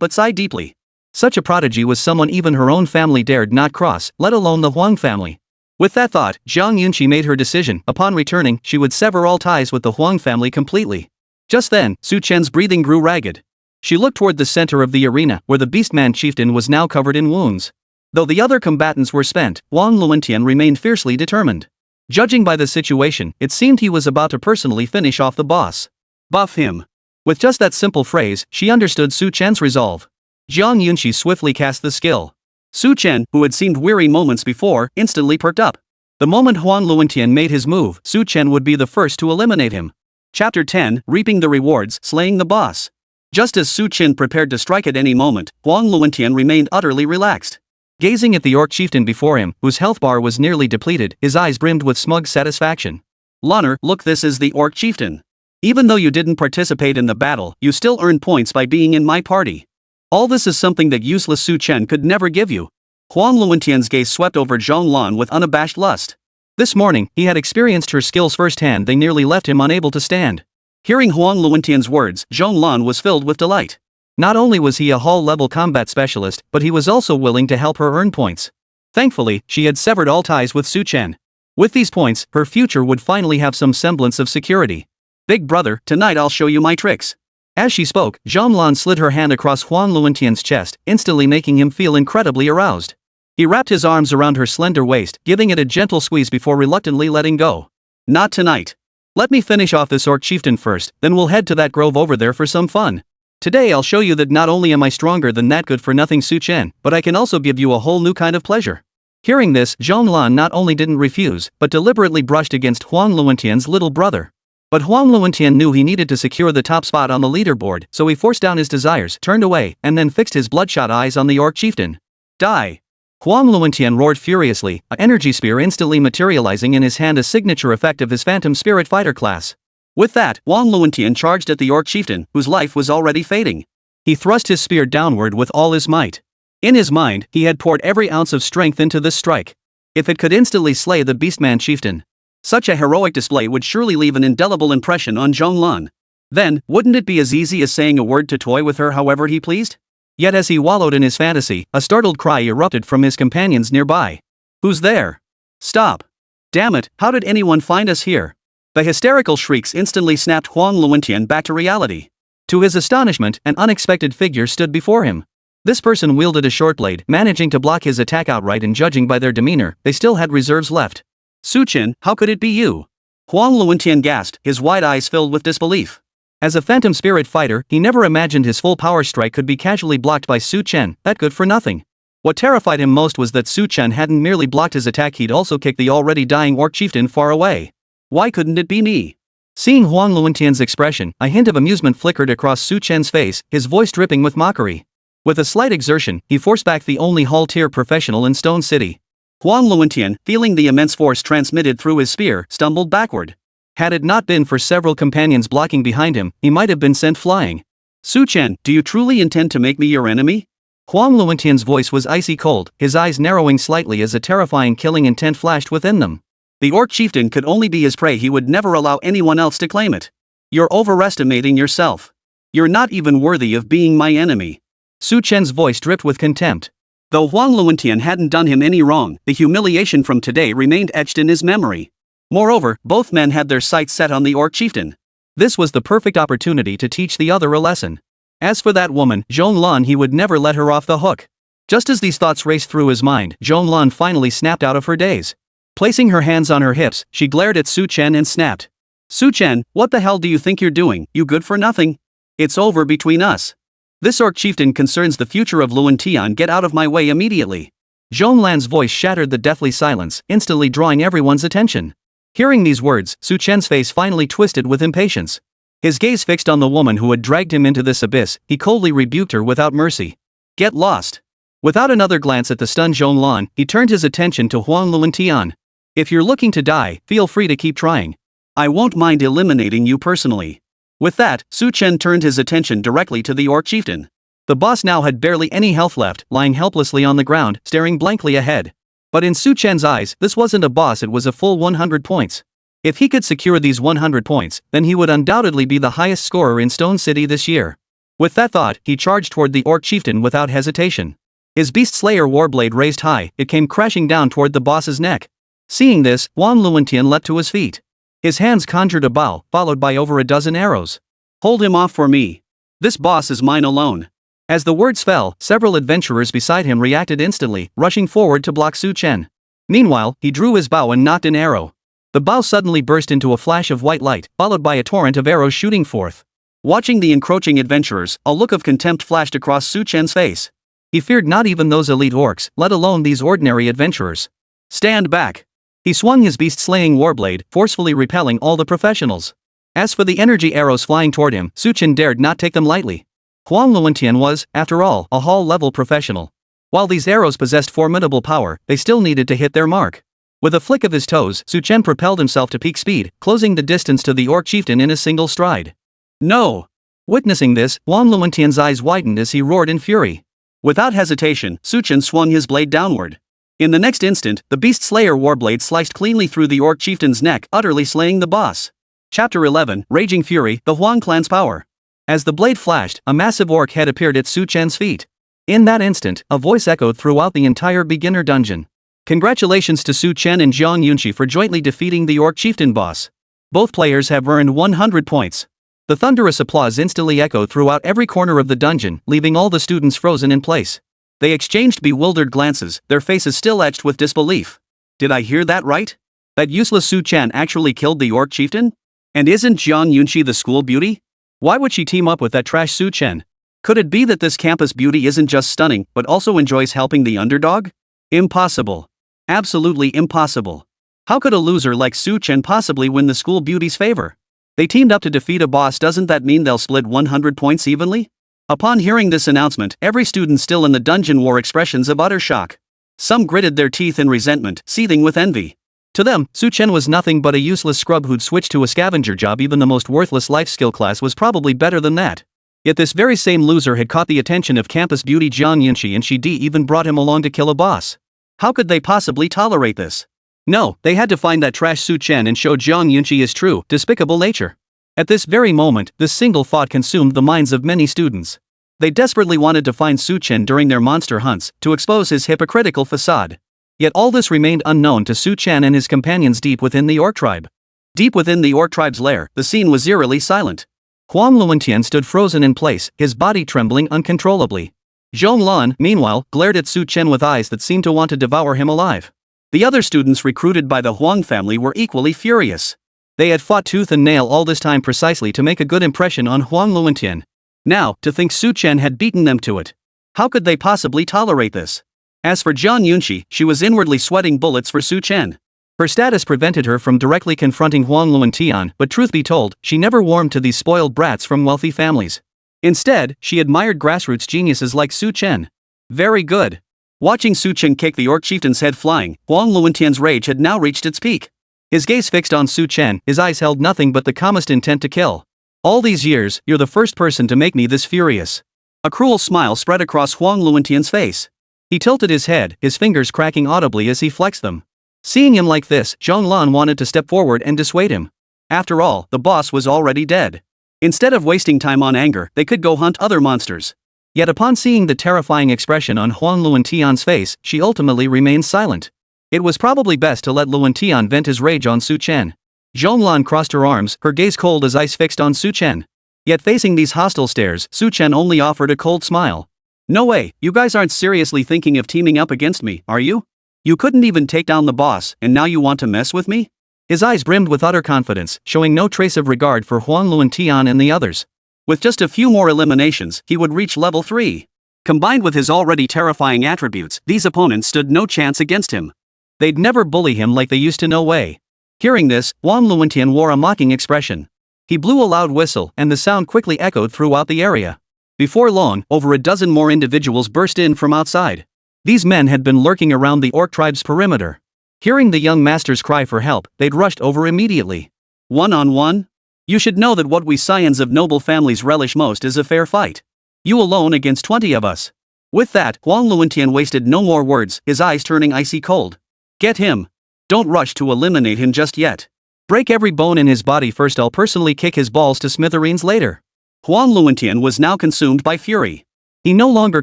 but sigh deeply. Such a prodigy was someone even her own family dared not cross, let alone the Huang family. With that thought, Zhang Yunqi made her decision. Upon returning, she would sever all ties with the Huang family completely. Just then, Su Chen's breathing grew ragged. She looked toward the center of the arena, where the Beastman chieftain was now covered in wounds. Though the other combatants were spent, Huang Luentian remained fiercely determined. Judging by the situation, it seemed he was about to personally finish off the boss. Buff him. With just that simple phrase, she understood Su Chen's resolve. Zhang Yunqi swiftly cast the skill. Su Chen, who had seemed weary moments before, instantly perked up. The moment Huang Luentian made his move, Su Chen would be the first to eliminate him. Chapter 10, Reaping the Rewards, Slaying the Boss. Just as Su Chen prepared to strike at any moment, Huang Luentian remained utterly relaxed. Gazing at the orc chieftain before him, whose health bar was nearly depleted, his eyes brimmed with smug satisfaction. Lanner, look, this is the orc chieftain. Even though you didn't participate in the battle, you still earned points by being in my party. All this is something that useless Su Chen could never give you. Huang Luentian's gaze swept over Zhong Lan with unabashed lust. This morning, he had experienced her skills firsthand. They nearly left him unable to stand. Hearing Huang Luentian's words, Zhong Lan was filled with delight. Not only was he a hall-level combat specialist, but he was also willing to help her earn points. Thankfully, she had severed all ties with Su Chen. With these points, her future would finally have some semblance of security. Big brother, tonight I'll show you my tricks. As she spoke, Zhong Lan slid her hand across Huang Luentian's chest, instantly making him feel incredibly aroused. He wrapped his arms around her slender waist, giving it a gentle squeeze before reluctantly letting go. Not tonight. Let me finish off this orc chieftain first, then we'll head to that grove over there for some fun. Today I'll show you that not only am I stronger than that good-for-nothing Su Chen, but I can also give you a whole new kind of pleasure. Hearing this, Zhong Lan not only didn't refuse, but deliberately brushed against Huang Luentian's little brother. But Huang Luentian knew he needed to secure the top spot on the leaderboard, so he forced down his desires, turned away, and then fixed his bloodshot eyes on the orc chieftain. Die! Huang Luentian roared furiously, an energy spear instantly materializing in his hand, a signature effect of his Phantom Spirit Fighter class. With that, Huang Luentian charged at the orc chieftain, whose life was already fading. He thrust his spear downward with all his might. In his mind, he had poured every ounce of strength into this strike. If it could instantly slay the Beastman chieftain, such a heroic display would surely leave an indelible impression on Zhong Lan. Then, wouldn't it be as easy as saying a word to toy with her however he pleased? Yet as he wallowed in his fantasy, a startled cry erupted from his companions nearby. Who's there? Stop! Damn it, how did anyone find us here? The hysterical shrieks instantly snapped Huang Luentian back to reality. To his astonishment, an unexpected figure stood before him. This person wielded a short blade, managing to block his attack outright, and judging by their demeanor, they still had reserves left. Su Chen, how could it be you? Huang Luentian gasped, his wide eyes filled with disbelief. As a Phantom Spirit fighter, he never imagined his full power strike could be casually blocked by Su Chen, that good for nothing. What terrified him most was that Su Chen hadn't merely blocked his attack, he'd also kicked the already dying orc chieftain far away. Why couldn't it be me? Seeing Huang Luentian's expression, a hint of amusement flickered across Su Chen's face, his voice dripping with mockery. With a slight exertion, he forced back the only Hall-tier professional in Stone City. Huang Luentian, feeling the immense force transmitted through his spear, stumbled backward. Had it not been for several companions blocking behind him, he might have been sent flying. Su Chen, do you truly intend to make me your enemy? Huang Luentian's voice was icy cold, his eyes narrowing slightly as a terrifying killing intent flashed within them. The orc chieftain could only be his prey, he would never allow anyone else to claim it. You're overestimating yourself. You're not even worthy of being my enemy. Su Chen's voice dripped with contempt. Though Huang Luentian hadn't done him any wrong, the humiliation from today remained etched in his memory. Moreover, both men had their sights set on the orc chieftain. This was the perfect opportunity to teach the other a lesson. As for that woman, Zhong Lan, he would never let her off the hook. Just as these thoughts raced through his mind, Zhong Lan finally snapped out of her daze. Placing her hands on her hips, she glared at Su Chen and snapped. Su Chen, what the hell do you think you're doing, you good for nothing? It's over between us. This orc chieftain concerns the future of Luentian, get out of my way immediately. Zhong Lan's voice shattered the deathly silence, instantly drawing everyone's attention. Hearing these words, Su Chen's face finally twisted with impatience. His gaze fixed on the woman who had dragged him into this abyss, he coldly rebuked her without mercy. Get lost. Without another glance at the stunned Zhong Lan, he turned his attention to Huang Luentian. If you're looking to die, feel free to keep trying. I won't mind eliminating you personally. With that, Chen turned his attention directly to the Orc chieftain. The boss now had barely any health left, lying helplessly on the ground, staring blankly ahead. But in Chen's eyes, this wasn't a boss, it was a full 100 points. If he could secure these 100 points, then he would undoubtedly be the highest scorer in Stone City this year. With that thought, he charged toward the Orc chieftain without hesitation. His Beast Slayer warblade raised high, it came crashing down toward the boss's neck. Seeing this, Huang Luentian leapt to his feet. His hands conjured a bow, followed by over a dozen arrows. Hold him off for me. This boss is mine alone. As the words fell, several adventurers beside him reacted instantly, rushing forward to block Chen. Meanwhile, he drew his bow and nocked an arrow. The bow suddenly burst into a flash of white light, followed by a torrent of arrows shooting forth. Watching the encroaching adventurers, a look of contempt flashed across Chen's face. He feared not even those elite orcs, let alone these ordinary adventurers. Stand back. He swung his beast-slaying warblade, forcefully repelling all the professionals. As for the energy arrows flying toward him, Chen dared not take them lightly. Huang Luentian was, after all, a hall-level professional. While these arrows possessed formidable power, they still needed to hit their mark. With a flick of his toes, Chen propelled himself to peak speed, closing the distance to the Orc chieftain in a single stride. No! Witnessing this, Huang Luentian's eyes widened as he roared in fury. Without hesitation, Chen swung his blade downward. In the next instant, the Beast Slayer warblade sliced cleanly through the Orc chieftain's neck, utterly slaying the boss. Chapter 11, Raging Fury, the Huang clan's power. As the blade flashed, a massive orc head appeared at Chen's feet. In that instant, a voice echoed throughout the entire beginner dungeon. Congratulations to Chen and Zhang Yunqi for jointly defeating the Orc chieftain boss. Both players have earned 100 points. The thunderous applause instantly echoed throughout every corner of the dungeon, leaving all the students frozen in place. They exchanged bewildered glances, their faces still etched with disbelief. Did I hear that right? That useless Chen actually killed the Orc chieftain? And isn't Zhang Yunqi the school beauty? Why would she team up with that trash Chen? Could it be that this campus beauty isn't just stunning, but also enjoys helping the underdog? Impossible. Absolutely impossible. How could a loser like Chen possibly win the school beauty's favor? They teamed up to defeat a boss, doesn't that mean they'll split 100 points evenly? Upon hearing this announcement, every student still in the dungeon wore expressions of utter shock. Some gritted their teeth in resentment, seething with envy. To them, Chen was nothing but a useless scrub who'd switched to a scavenger job. Even the most worthless life skill class was probably better than that. Yet this very same loser had caught the attention of campus beauty Zhang Yunqi, and she even brought him along to kill a boss. How could they possibly tolerate this? No, they had to find that trash Chen and show Zhang Yunqi his true, despicable nature. At this very moment, this single thought consumed the minds of many students. They desperately wanted to find Chen during their monster hunts, to expose his hypocritical facade. Yet all this remained unknown to Chen and his companions deep within the Orc Tribe. Deep within the Orc Tribe's lair, the scene was eerily silent. Huang Luentian stood frozen in place, his body trembling uncontrollably. Zhong Lan, meanwhile, glared at Chen with eyes that seemed to want to devour him alive. The other students recruited by the Huang family were equally furious. They had fought tooth and nail all this time precisely to make a good impression on Huang Luentian. Now, to think Chen had beaten them to it. How could they possibly tolerate this? As for Zhang Yunqi, she was inwardly sweating bullets for Chen. Her status prevented her from directly confronting Huang Luentian, but truth be told, she never warmed to these spoiled brats from wealthy families. Instead, she admired grassroots geniuses like Chen. Very good. Watching Chen kick the Orc chieftain's head flying, Huang Luentian's rage had now reached its peak. His gaze fixed on Chen, his eyes held nothing but the calmest intent to kill. All these years, you're the first person to make me this furious. A cruel smile spread across Huang Luentian's face. He tilted his head, his fingers cracking audibly as he flexed them. Seeing him like this, Zhong Lan wanted to step forward and dissuade him. After all, the boss was already dead. Instead of wasting time on anger, they could go hunt other monsters. Yet upon seeing the terrifying expression on Huang Luentian's face, she ultimately remained silent. It was probably best to let Luentian vent his rage on Chen. Zhong Lan crossed her arms, her gaze cold as ice fixed on Chen. Yet facing these hostile stares, Chen only offered a cold smile. No way, you guys aren't seriously thinking of teaming up against me, are you? You couldn't even take down the boss, and now you want to mess with me? His eyes brimmed with utter confidence, showing no trace of regard for Huang Luentian and the others. With just a few more eliminations, he would reach level 3. Combined with his already terrifying attributes, these opponents stood no chance against him. They'd never bully him like they used to, no way. Hearing this, Huang Luentian wore a mocking expression. He blew a loud whistle, and the sound quickly echoed throughout the area. Before long, over a dozen more individuals burst in from outside. These men had been lurking around the Orc Tribe's perimeter. Hearing the young master's cry for help, they'd rushed over immediately. One-on-one? You should know that what we scions of noble families relish most is a fair fight. You alone against 20 of us. With that, Huang Luentian wasted no more words, his eyes turning icy cold. Get him. Don't rush to eliminate him just yet. Break every bone in his body first, I'll personally kick his balls to smithereens later. Huang Luentian was now consumed by fury. He no longer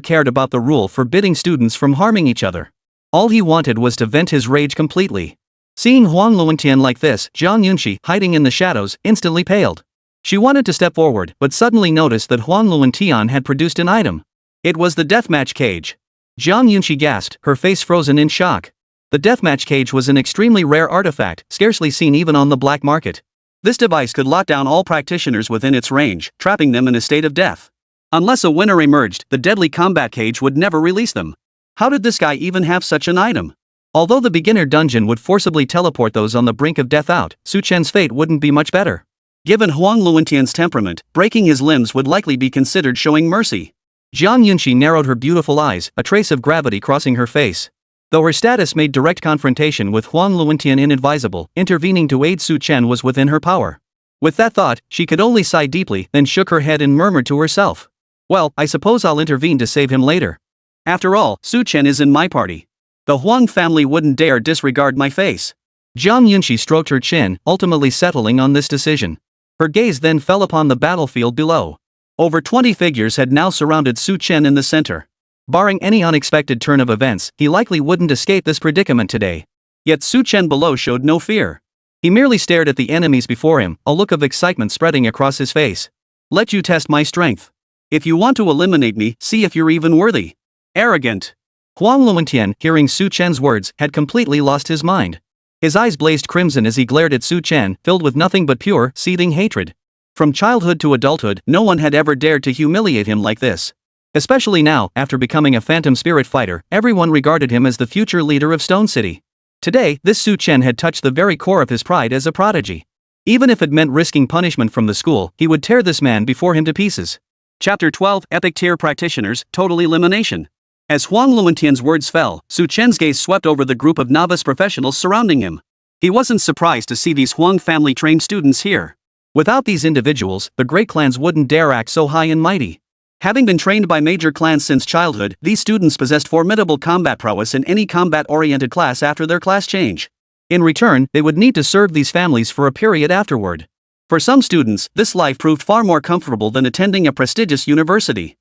cared about the rule forbidding students from harming each other. All he wanted was to vent his rage completely. Seeing Huang Luentian like this, Zhang Yunxi, hiding in the shadows, instantly paled. She wanted to step forward, but suddenly noticed that Huang Luentian had produced an item. It was the deathmatch cage. Zhang Yunxi gasped, her face frozen in shock. The deathmatch cage was an extremely rare artifact, scarcely seen even on the black market. This device could lock down all practitioners within its range, trapping them in a state of death. Unless a winner emerged, the deadly combat cage would never release them. How did this guy even have such an item? Although the beginner dungeon would forcibly teleport those on the brink of death out, Su Chen's fate wouldn't be much better. Given Huang Luentian's temperament, breaking his limbs would likely be considered showing mercy. Zhang Yunxi narrowed her beautiful eyes, a trace of gravity crossing her face. Though her status made direct confrontation with Huang Luentian inadvisable, intervening to aid Su Chen was within her power. With that thought, she could only sigh deeply, then shook her head and murmured to herself. Well, I suppose I'll intervene to save him later. After all, Su Chen is in my party. The Huang family wouldn't dare disregard my face. Zhang Yunxi stroked her chin, ultimately settling on this decision. Her gaze then fell upon the battlefield below. Over 20 figures had now surrounded Su Chen in the center. Barring any unexpected turn of events, he likely wouldn't escape this predicament today. Yet Su Chen below showed no fear. He merely stared at the enemies before him, a look of excitement spreading across his face. Let you test my strength. If you want to eliminate me, see if you're even worthy. Arrogant. Huang Luentian, hearing Su Chen's words, had completely lost his mind. His eyes blazed crimson as he glared at Su Chen, filled with nothing but pure, seething hatred. From childhood to adulthood, no one had ever dared to humiliate him like this. Especially now, after becoming a phantom spirit fighter, everyone regarded him as the future leader of Stone City. Today, this Su Chen had touched the very core of his pride as a prodigy. Even if it meant risking punishment from the school, he would tear this man before him to pieces. Chapter 12, Epic Tier Practitioners, Total Elimination. As Huang Luentian's words fell, Su Chen's gaze swept over the group of novice professionals surrounding him. He wasn't surprised to see these Huang family-trained students here. Without these individuals, the great clans wouldn't dare act so high and mighty. Having been trained by major clans since childhood, these students possessed formidable combat prowess in any combat-oriented class after their class change. In return, they would need to serve these families for a period afterward. For some students, this life proved far more comfortable than attending a prestigious university.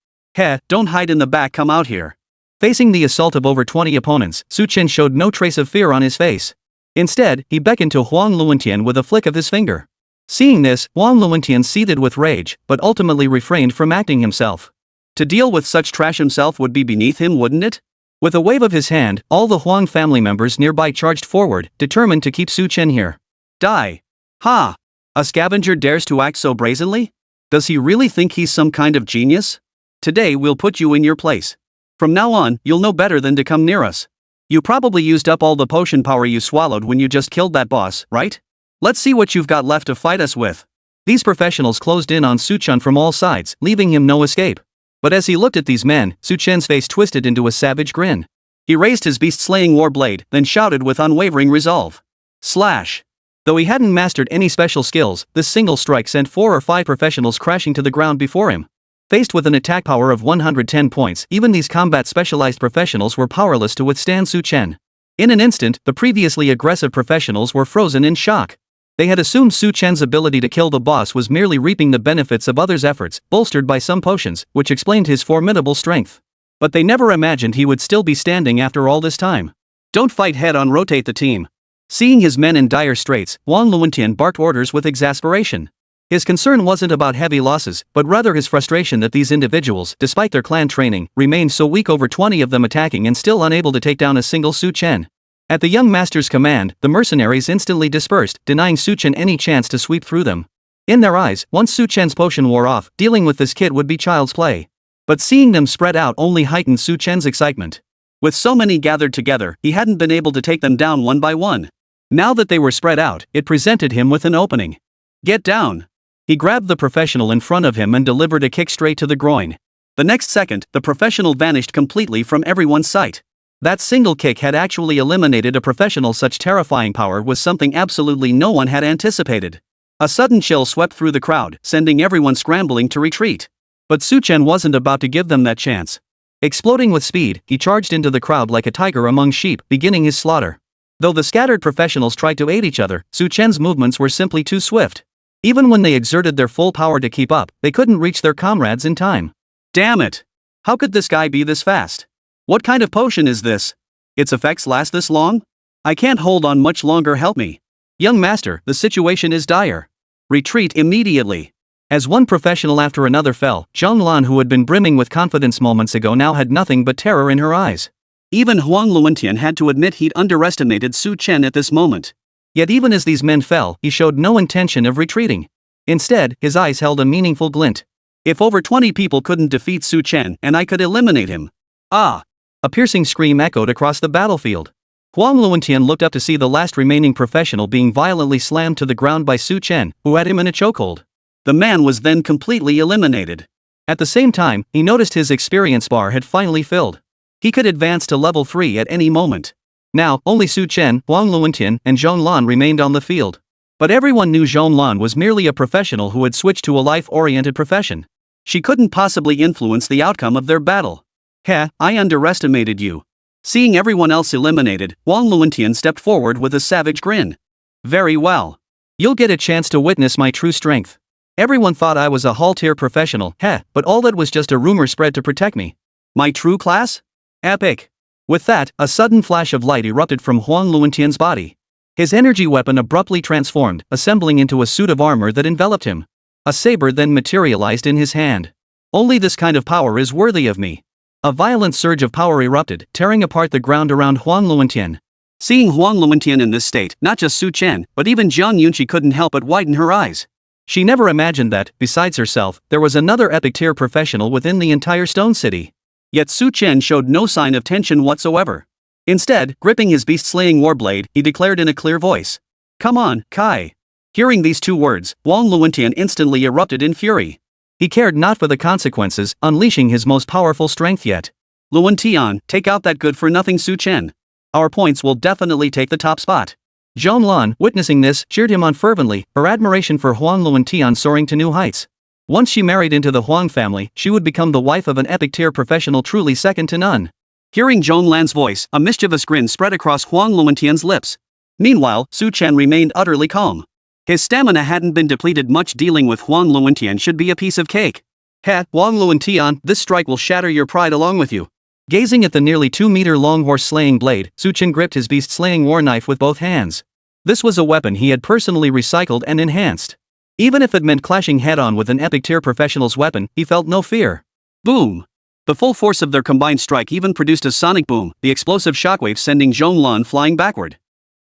Don't hide in the back, come out here. Facing the assault of over 20 opponents, Su Chen showed no trace of fear on his face. Instead, he beckoned to Huang Luentian with a flick of his finger. Seeing this, Huang Luentian seethed with rage, but ultimately refrained from acting himself. To deal with such trash himself would be beneath him, wouldn't it? With a wave of his hand, all the Huang family members nearby charged forward, determined to keep Su Chen here. Die. Ha! A scavenger dares to act so brazenly? Does he really think he's some kind of genius? Today we'll put you in your place. From now on, you'll know better than to come near us. You probably used up all the potion power you swallowed when you just killed that boss, right? Let's see what you've got left to fight us with. These professionals closed in on Su Chen from all sides, leaving him no escape. But as he looked at these men, Su Chen's face twisted into a savage grin. He raised his beast-slaying war blade, then shouted with unwavering resolve. Slash! Though he hadn't mastered any special skills, this single strike sent 4 or 5 professionals crashing to the ground before him. Faced with an attack power of 110 points, even these combat-specialized professionals were powerless to withstand Su Chen. In an instant, the previously aggressive professionals were frozen in shock. They had assumed Su Chen's ability to kill the boss was merely reaping the benefits of others' efforts, bolstered by some potions, which explained his formidable strength. But they never imagined he would still be standing after all this time. Don't fight head-on, rotate the team. Seeing his men in dire straits, Huang Luentian barked orders with exasperation. His concern wasn't about heavy losses, but rather his frustration that these individuals, despite their clan training, remained so weak, over 20 of them attacking and still unable to take down a single Su Chen. At the young master's command, the mercenaries instantly dispersed, denying Su Chen any chance to sweep through them. In their eyes, once Su Chen's potion wore off, dealing with this kid would be child's play. But seeing them spread out only heightened Su Chen's excitement. With so many gathered together, he hadn't been able to take them down one by one. Now that they were spread out, it presented him with an opening. Get down! He grabbed the professional in front of him and delivered a kick straight to the groin. The next second, the professional vanished completely from everyone's sight. That single kick had actually eliminated a professional. Such terrifying power was something absolutely no one had anticipated. A sudden chill swept through the crowd, sending everyone scrambling to retreat. But Su Chen wasn't about to give them that chance. Exploding with speed, he charged into the crowd like a tiger among sheep, beginning his slaughter. Though the scattered professionals tried to aid each other, Su Chen's movements were simply too swift. Even when they exerted their full power to keep up, they couldn't reach their comrades in time. Damn it! How could this guy be this fast? What kind of potion is this? Its effects last this long? I can't hold on much longer, help me. Young master, the situation is dire. Retreat immediately. As one professional after another fell, Zhong Lan, who had been brimming with confidence moments ago, now had nothing but terror in her eyes. Even Huang Luentian had to admit he'd underestimated Su Chen at this moment. Yet even as these men fell, he showed no intention of retreating. Instead, his eyes held a meaningful glint. If over 20 people couldn't defeat Su Chen, and I could eliminate him. Ah! A piercing scream echoed across the battlefield. Huang Luentian looked up to see the last remaining professional being violently slammed to the ground by Su Chen, who had him in a chokehold. The man was then completely eliminated. At the same time, he noticed his experience bar had finally filled. He could advance to level 3 at any moment. Now, only Su Chen, Huang Luentian, and Zhong Lan remained on the field. But everyone knew Zhong Lan was merely a professional who had switched to a life-oriented profession. She couldn't possibly influence the outcome of their battle. Heh, I underestimated you. Seeing everyone else eliminated, Huang Luentian stepped forward with a savage grin. Very well. You'll get a chance to witness my true strength. Everyone thought I was a hall-tier professional, but all that was just a rumor spread to protect me. My true class? Epic. With that, a sudden flash of light erupted from Huang Luentian's body. His energy weapon abruptly transformed, assembling into a suit of armor that enveloped him. A saber then materialized in his hand. Only this kind of power is worthy of me. A violent surge of power erupted, tearing apart the ground around Huang Luentian. Seeing Huang Luentian in this state, not just Su Chen, but even Jiang Yunqi couldn't help but widen her eyes. She never imagined that, besides herself, there was another epic-tier professional within the entire Stone City. Yet Su Chen showed no sign of tension whatsoever. Instead, gripping his beast-slaying warblade, he declared in a clear voice. Come on, Kai. Hearing these two words, Huang Luentian instantly erupted in fury. He cared not for the consequences, unleashing his most powerful strength yet. Luentian, take out that good-for-nothing Su Chen. Our points will definitely take the top spot. Zhong Lan, witnessing this, cheered him on fervently, her admiration for Huang Luentian soaring to new heights. Once she married into the Huang family, she would become the wife of an epic-tier professional truly second to none. Hearing Zhong Lan's voice, a mischievous grin spread across Huang Luentian's lips. Meanwhile, Su Chen remained utterly calm. His stamina hadn't been depleted much. Dealing with Huang Luentian should be a piece of cake. Huang Luentian, this strike will shatter your pride along with you. Gazing at the nearly 2-meter-long horse-slaying blade, Su Chen gripped his beast-slaying war knife with both hands. This was a weapon he had personally recycled and enhanced. Even if it meant clashing head-on with an epic-tier professional's weapon, he felt no fear. Boom! The full force of their combined strike even produced a sonic boom, the explosive shockwave sending Zhong Lan flying backward.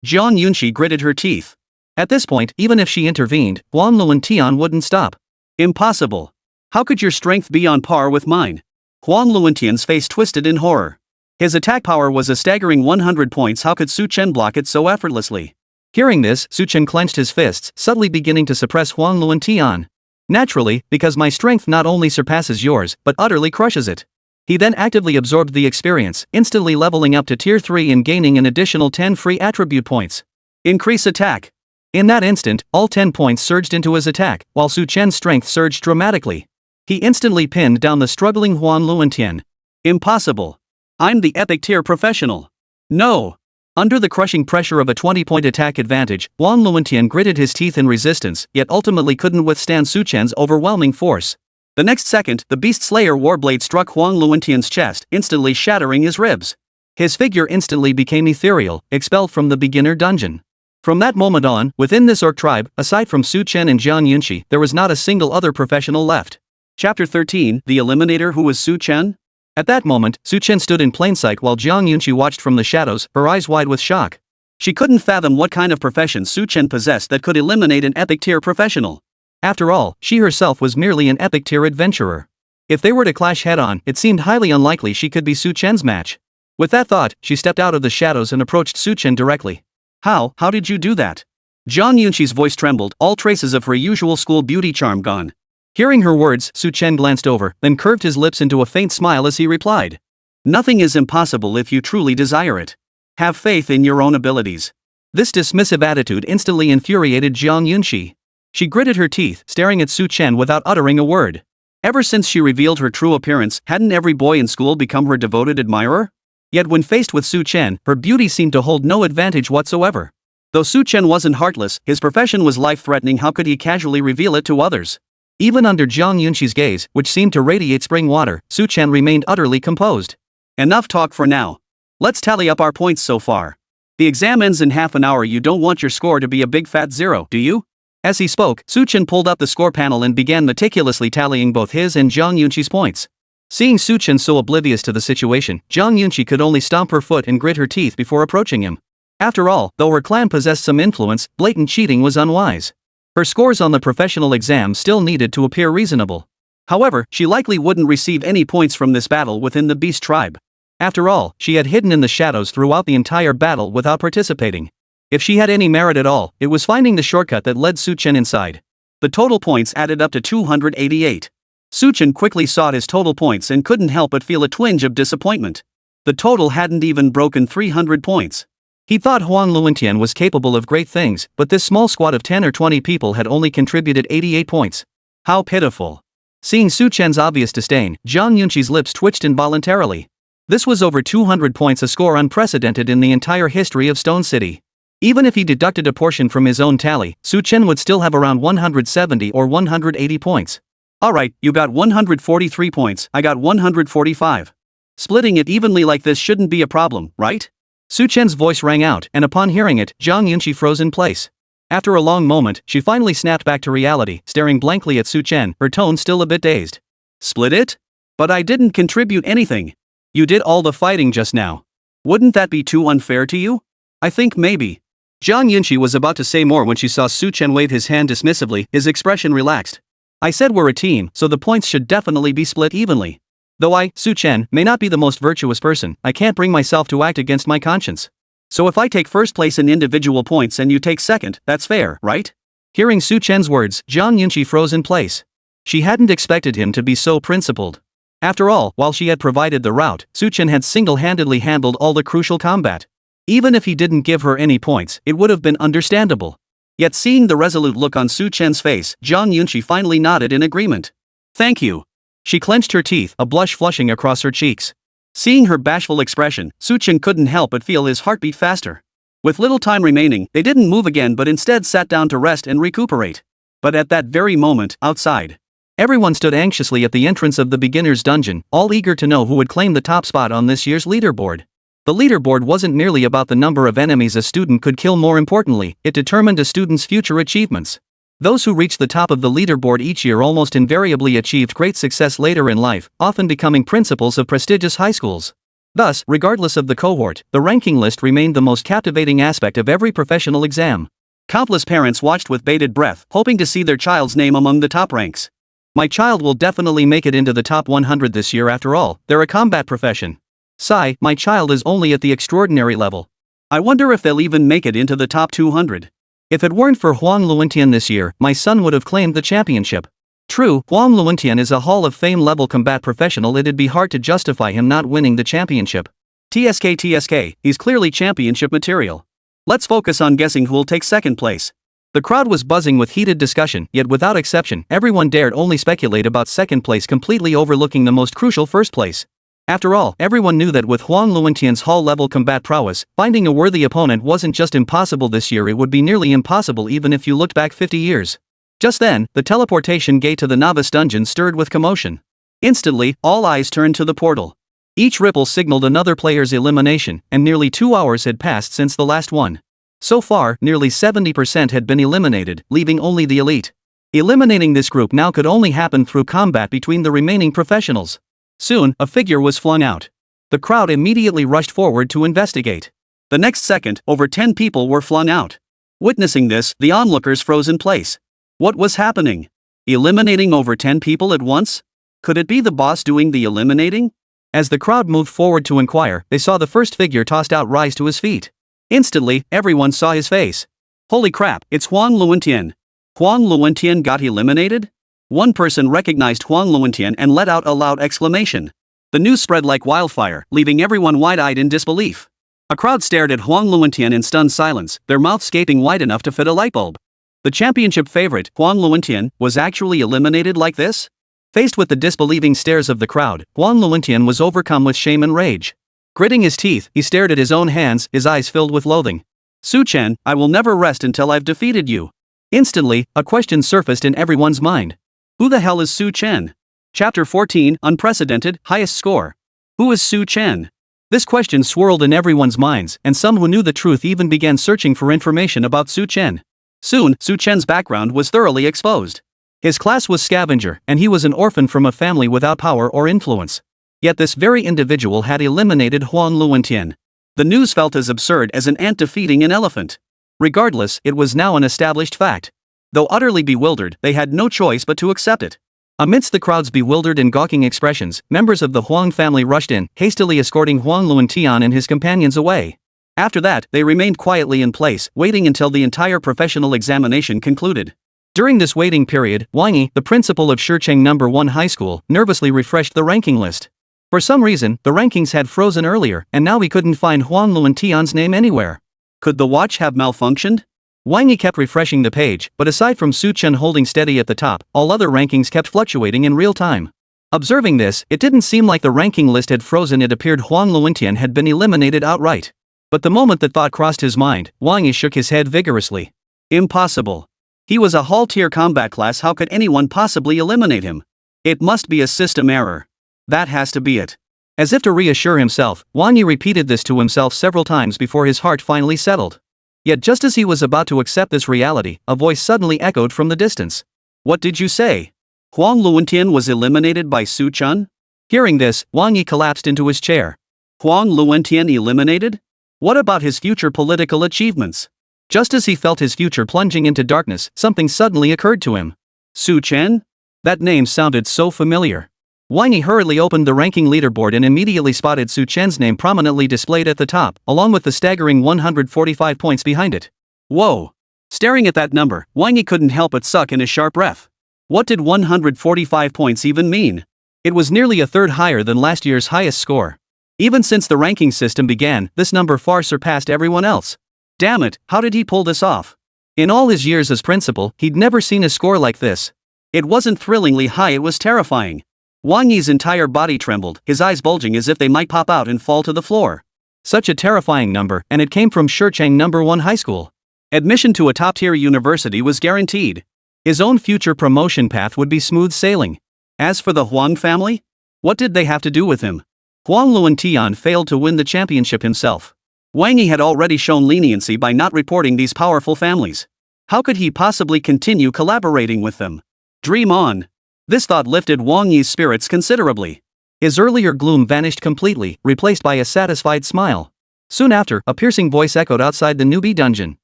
Jiang Yunqi gritted her teeth. At this point, even if she intervened, Huang Luentian wouldn't stop. Impossible. How could your strength be on par with mine? Huang Luentian's face twisted in horror. His attack power was a staggering 100 points. How could Su Chen block it so effortlessly? Hearing this, Su Chen clenched his fists, subtly beginning to suppress Huang Luentian. Naturally, because my strength not only surpasses yours, but utterly crushes it. He then actively absorbed the experience, instantly leveling up to Tier 3 and gaining an additional 10 free attribute points. Increase attack. In that instant, all 10 points surged into his attack, while Su Chen's strength surged dramatically. He instantly pinned down the struggling Huang Luentian. Impossible. I'm the epic-tier professional. No. Under the crushing pressure of a 20-point attack advantage, Huang Luentian gritted his teeth in resistance, yet ultimately couldn't withstand Su Chen's overwhelming force. The next second, the Beast Slayer warblade struck Huang Luentian's chest, instantly shattering his ribs. His figure instantly became ethereal, expelled from the beginner dungeon. From that moment on, within this Orc Tribe, aside from Su Chen and Jiang Yunqi, there was not a single other professional left. Chapter 13, The Eliminator. Who was Su Chen? At that moment, Su Chen stood in plain sight while Jiang Yunqi watched from the shadows, her eyes wide with shock. She couldn't fathom what kind of profession Su Chen possessed that could eliminate an epic-tier professional. After all, she herself was merely an epic-tier adventurer. If they were to clash head-on, it seemed highly unlikely she could be Su Chen's match. With that thought, she stepped out of the shadows and approached Su Chen directly. How did you do that? Jiang Yunqi's voice trembled, all traces of her usual school beauty charm gone. Hearing her words, Su Chen glanced over, then curved his lips into a faint smile as he replied. Nothing is impossible if you truly desire it. Have faith in your own abilities. This dismissive attitude instantly infuriated Jiang Yunqi. She gritted her teeth, staring at Su Chen without uttering a word. Ever since she revealed her true appearance, hadn't every boy in school become her devoted admirer? Yet when faced with Su Chen, her beauty seemed to hold no advantage whatsoever. Though Su Chen wasn't heartless, his profession was life-threatening. How could he casually reveal it to others? Even under Zhang Yunqi's gaze, which seemed to radiate spring water, Su Chen remained utterly composed. Enough talk for now. Let's tally up our points so far. The exam ends in half an hour. You don't want your score to be a big fat 0, do you? As he spoke, Su Chen pulled up the score panel and began meticulously tallying both his and Zhang Yunqi's points. Seeing Su Chen so oblivious to the situation, Zhang Yunqi could only stomp her foot and grit her teeth before approaching him. After all, though her clan possessed some influence, blatant cheating was unwise. Her scores on the professional exam still needed to appear reasonable. However, she likely wouldn't receive any points from this battle within the Beast Tribe. After all, she had hidden in the shadows throughout the entire battle without participating. If she had any merit at all, it was finding the shortcut that led Su Chen inside. The total points added up to 288. Su Chen quickly saw his total points and couldn't help but feel a twinge of disappointment. The total hadn't even broken 300 points. He thought Huang Luentian was capable of great things, but this small squad of 10 or 20 people had only contributed 88 points. How pitiful. Seeing Su Chen's obvious disdain, Zhang Yunqi's lips twitched involuntarily. This was over 200 points, a score unprecedented in the entire history of Stone City. Even if he deducted a portion from his own tally, Su Chen would still have around 170 or 180 points. Alright, you got 143 points, I got 145. Splitting it evenly like this shouldn't be a problem, right? Su Chen's voice rang out, and upon hearing it, Zhang Yunqi froze in place. After a long moment, she finally snapped back to reality, staring blankly at Su Chen, her tone still a bit dazed. Split it? But I didn't contribute anything. You did all the fighting just now. Wouldn't that be too unfair to you? I think maybe. Zhang Yunqi was about to say more when she saw Su Chen wave his hand dismissively, his expression relaxed. I said we're a team, so the points should definitely be split evenly. Though I, Su Chen, may not be the most virtuous person, I can't bring myself to act against my conscience. So if I take first place in individual points and you take second, that's fair, right? Hearing Su Chen's words, Zhang Yunqi froze in place. She hadn't expected him to be so principled. After all, while she had provided the route, Su Chen had single-handedly handled all the crucial combat. Even if he didn't give her any points, it would have been understandable. Yet seeing the resolute look on Su Chen's face, Zhang Yunqi finally nodded in agreement. Thank you. She clenched her teeth, a blush flushing across her cheeks. Seeing her bashful expression, Su Chen couldn't help but feel his heart beat faster. With little time remaining, they didn't move again but instead sat down to rest and recuperate. But at that very moment, outside, everyone stood anxiously at the entrance of the beginner's dungeon, all eager to know who would claim the top spot on this year's leaderboard. The leaderboard wasn't merely about the number of enemies a student could kill. More importantly, it determined a student's future achievements. Those who reached the top of the leaderboard each year almost invariably achieved great success later in life, often becoming principals of prestigious high schools. Thus, regardless of the cohort, the ranking list remained the most captivating aspect of every professional exam. Countless parents watched with bated breath, hoping to see their child's name among the top ranks. My child will definitely make it into the top 100 this year. After all, they're a combat profession. Sigh, my child is only at the extraordinary level. I wonder if they'll even make it into the top 200. If it weren't for Huang Luentian this year, my son would have claimed the championship. True, Huang Luentian is a Hall of Fame level combat professional. It'd be hard to justify him not winning the championship. TSK, he's clearly championship material. Let's focus on guessing who'll take second place. The crowd was buzzing with heated discussion, yet without exception, everyone dared only speculate about second place, completely overlooking the most crucial first place. After all, everyone knew that with Huang Luentian's Hall-level combat prowess, finding a worthy opponent wasn't just impossible this year, it would be nearly impossible even if you looked back 50 years. Just then, the teleportation gate to the novice dungeon stirred with commotion. Instantly, all eyes turned to the portal. Each ripple signaled another player's elimination, and nearly 2 hours had passed since the last one. So far, nearly 70% had been eliminated, leaving only the elite. Eliminating this group now could only happen through combat between the remaining professionals. Soon, a figure was flung out. The crowd immediately rushed forward to investigate. The next second, over 10 people were flung out. Witnessing this, the onlookers froze in place. What was happening? Eliminating over 10 people at once? Could it be the boss doing the eliminating? As the crowd moved forward to inquire, they saw the first figure tossed out rise to his feet. Instantly, everyone saw his face. Holy crap, it's Huang Luentian. Huang Luentian got eliminated? One person recognized Huang Luentian and let out a loud exclamation. The news spread like wildfire, leaving everyone wide-eyed in disbelief. A crowd stared at Huang Luentian in stunned silence, their mouths gaping wide enough to fit a light bulb. The championship favorite, Huang Luentian, was actually eliminated like this? Faced with the disbelieving stares of the crowd, Huang Luentian was overcome with shame and rage. Gritting his teeth, he stared at his own hands, his eyes filled with loathing. Su Chen, I will never rest until I've defeated you. Instantly, a question surfaced in everyone's mind. Who the hell is Su Chen? Chapter 14, Unprecedented, Highest Score. Who is Su Chen? This question swirled in everyone's minds, and some who knew the truth even began searching for information about Su Chen. Soon, Su Chen's background was thoroughly exposed. His class was Scavenger, and he was an orphan from a family without power or influence. Yet this very individual had eliminated Huang Luentian. The news felt as absurd as an ant defeating an elephant. Regardless, it was now an established fact. Though utterly bewildered, they had no choice but to accept it. Amidst the crowd's bewildered and gawking expressions, members of the Huang family rushed in, hastily escorting Huang Luentian and his companions away. After that, they remained quietly in place, waiting until the entire professional examination concluded. During this waiting period, Wang Yi, the principal of Shicheng No. 1 High School, nervously refreshed the ranking list. For some reason, the rankings had frozen earlier, and now he couldn't find Huang Luentian's name anywhere. Could the watch have malfunctioned? Wang Yi kept refreshing the page, but aside from Su Chen holding steady at the top, all other rankings kept fluctuating in real time. Observing this, it didn't seem like the ranking list had frozen. It appeared Huang Luentian had been eliminated outright. But the moment that thought crossed his mind, Wang Yi shook his head vigorously. Impossible. He was a Hall-tier combat class. How could anyone possibly eliminate him? It must be a system error. That has to be it. As if to reassure himself, Wang Yi repeated this to himself several times before his heart finally settled. Yet just as he was about to accept this reality, a voice suddenly echoed from the distance. What did you say? Huang Luentian was eliminated by Su Chen? Hearing this, Wang Yi collapsed into his chair. Huang Luentian eliminated? What about his future political achievements? Just as he felt his future plunging into darkness, something suddenly occurred to him. Su Chen? That name sounded so familiar. Wang Yi hurriedly opened the ranking leaderboard and immediately spotted Su Chen's name prominently displayed at the top, along with the staggering 145 points behind it. Whoa! Staring at that number, Wang Yi couldn't help but suck in a sharp breath. What did 145 points even mean? It was nearly a third higher than last year's highest score. Even since the ranking system began, this number far surpassed everyone else. Damn it, how did he pull this off? In all his years as principal, he'd never seen a score like this. It wasn't thrillingly high, it was terrifying. Wang Yi's entire body trembled, his eyes bulging as if they might pop out and fall to the floor. Such a terrifying number, and it came from Shicheng No. 1 High School. Admission to a top-tier university was guaranteed. His own future promotion path would be smooth sailing. As for the Huang family? What did they have to do with him? Huang Luentian failed to win the championship himself. Wang Yi had already shown leniency by not reporting these powerful families. How could he possibly continue collaborating with them? Dream on. This thought lifted Wang Yi's spirits considerably. His earlier gloom vanished completely, replaced by a satisfied smile. Soon after, a piercing voice echoed outside the newbie dungeon.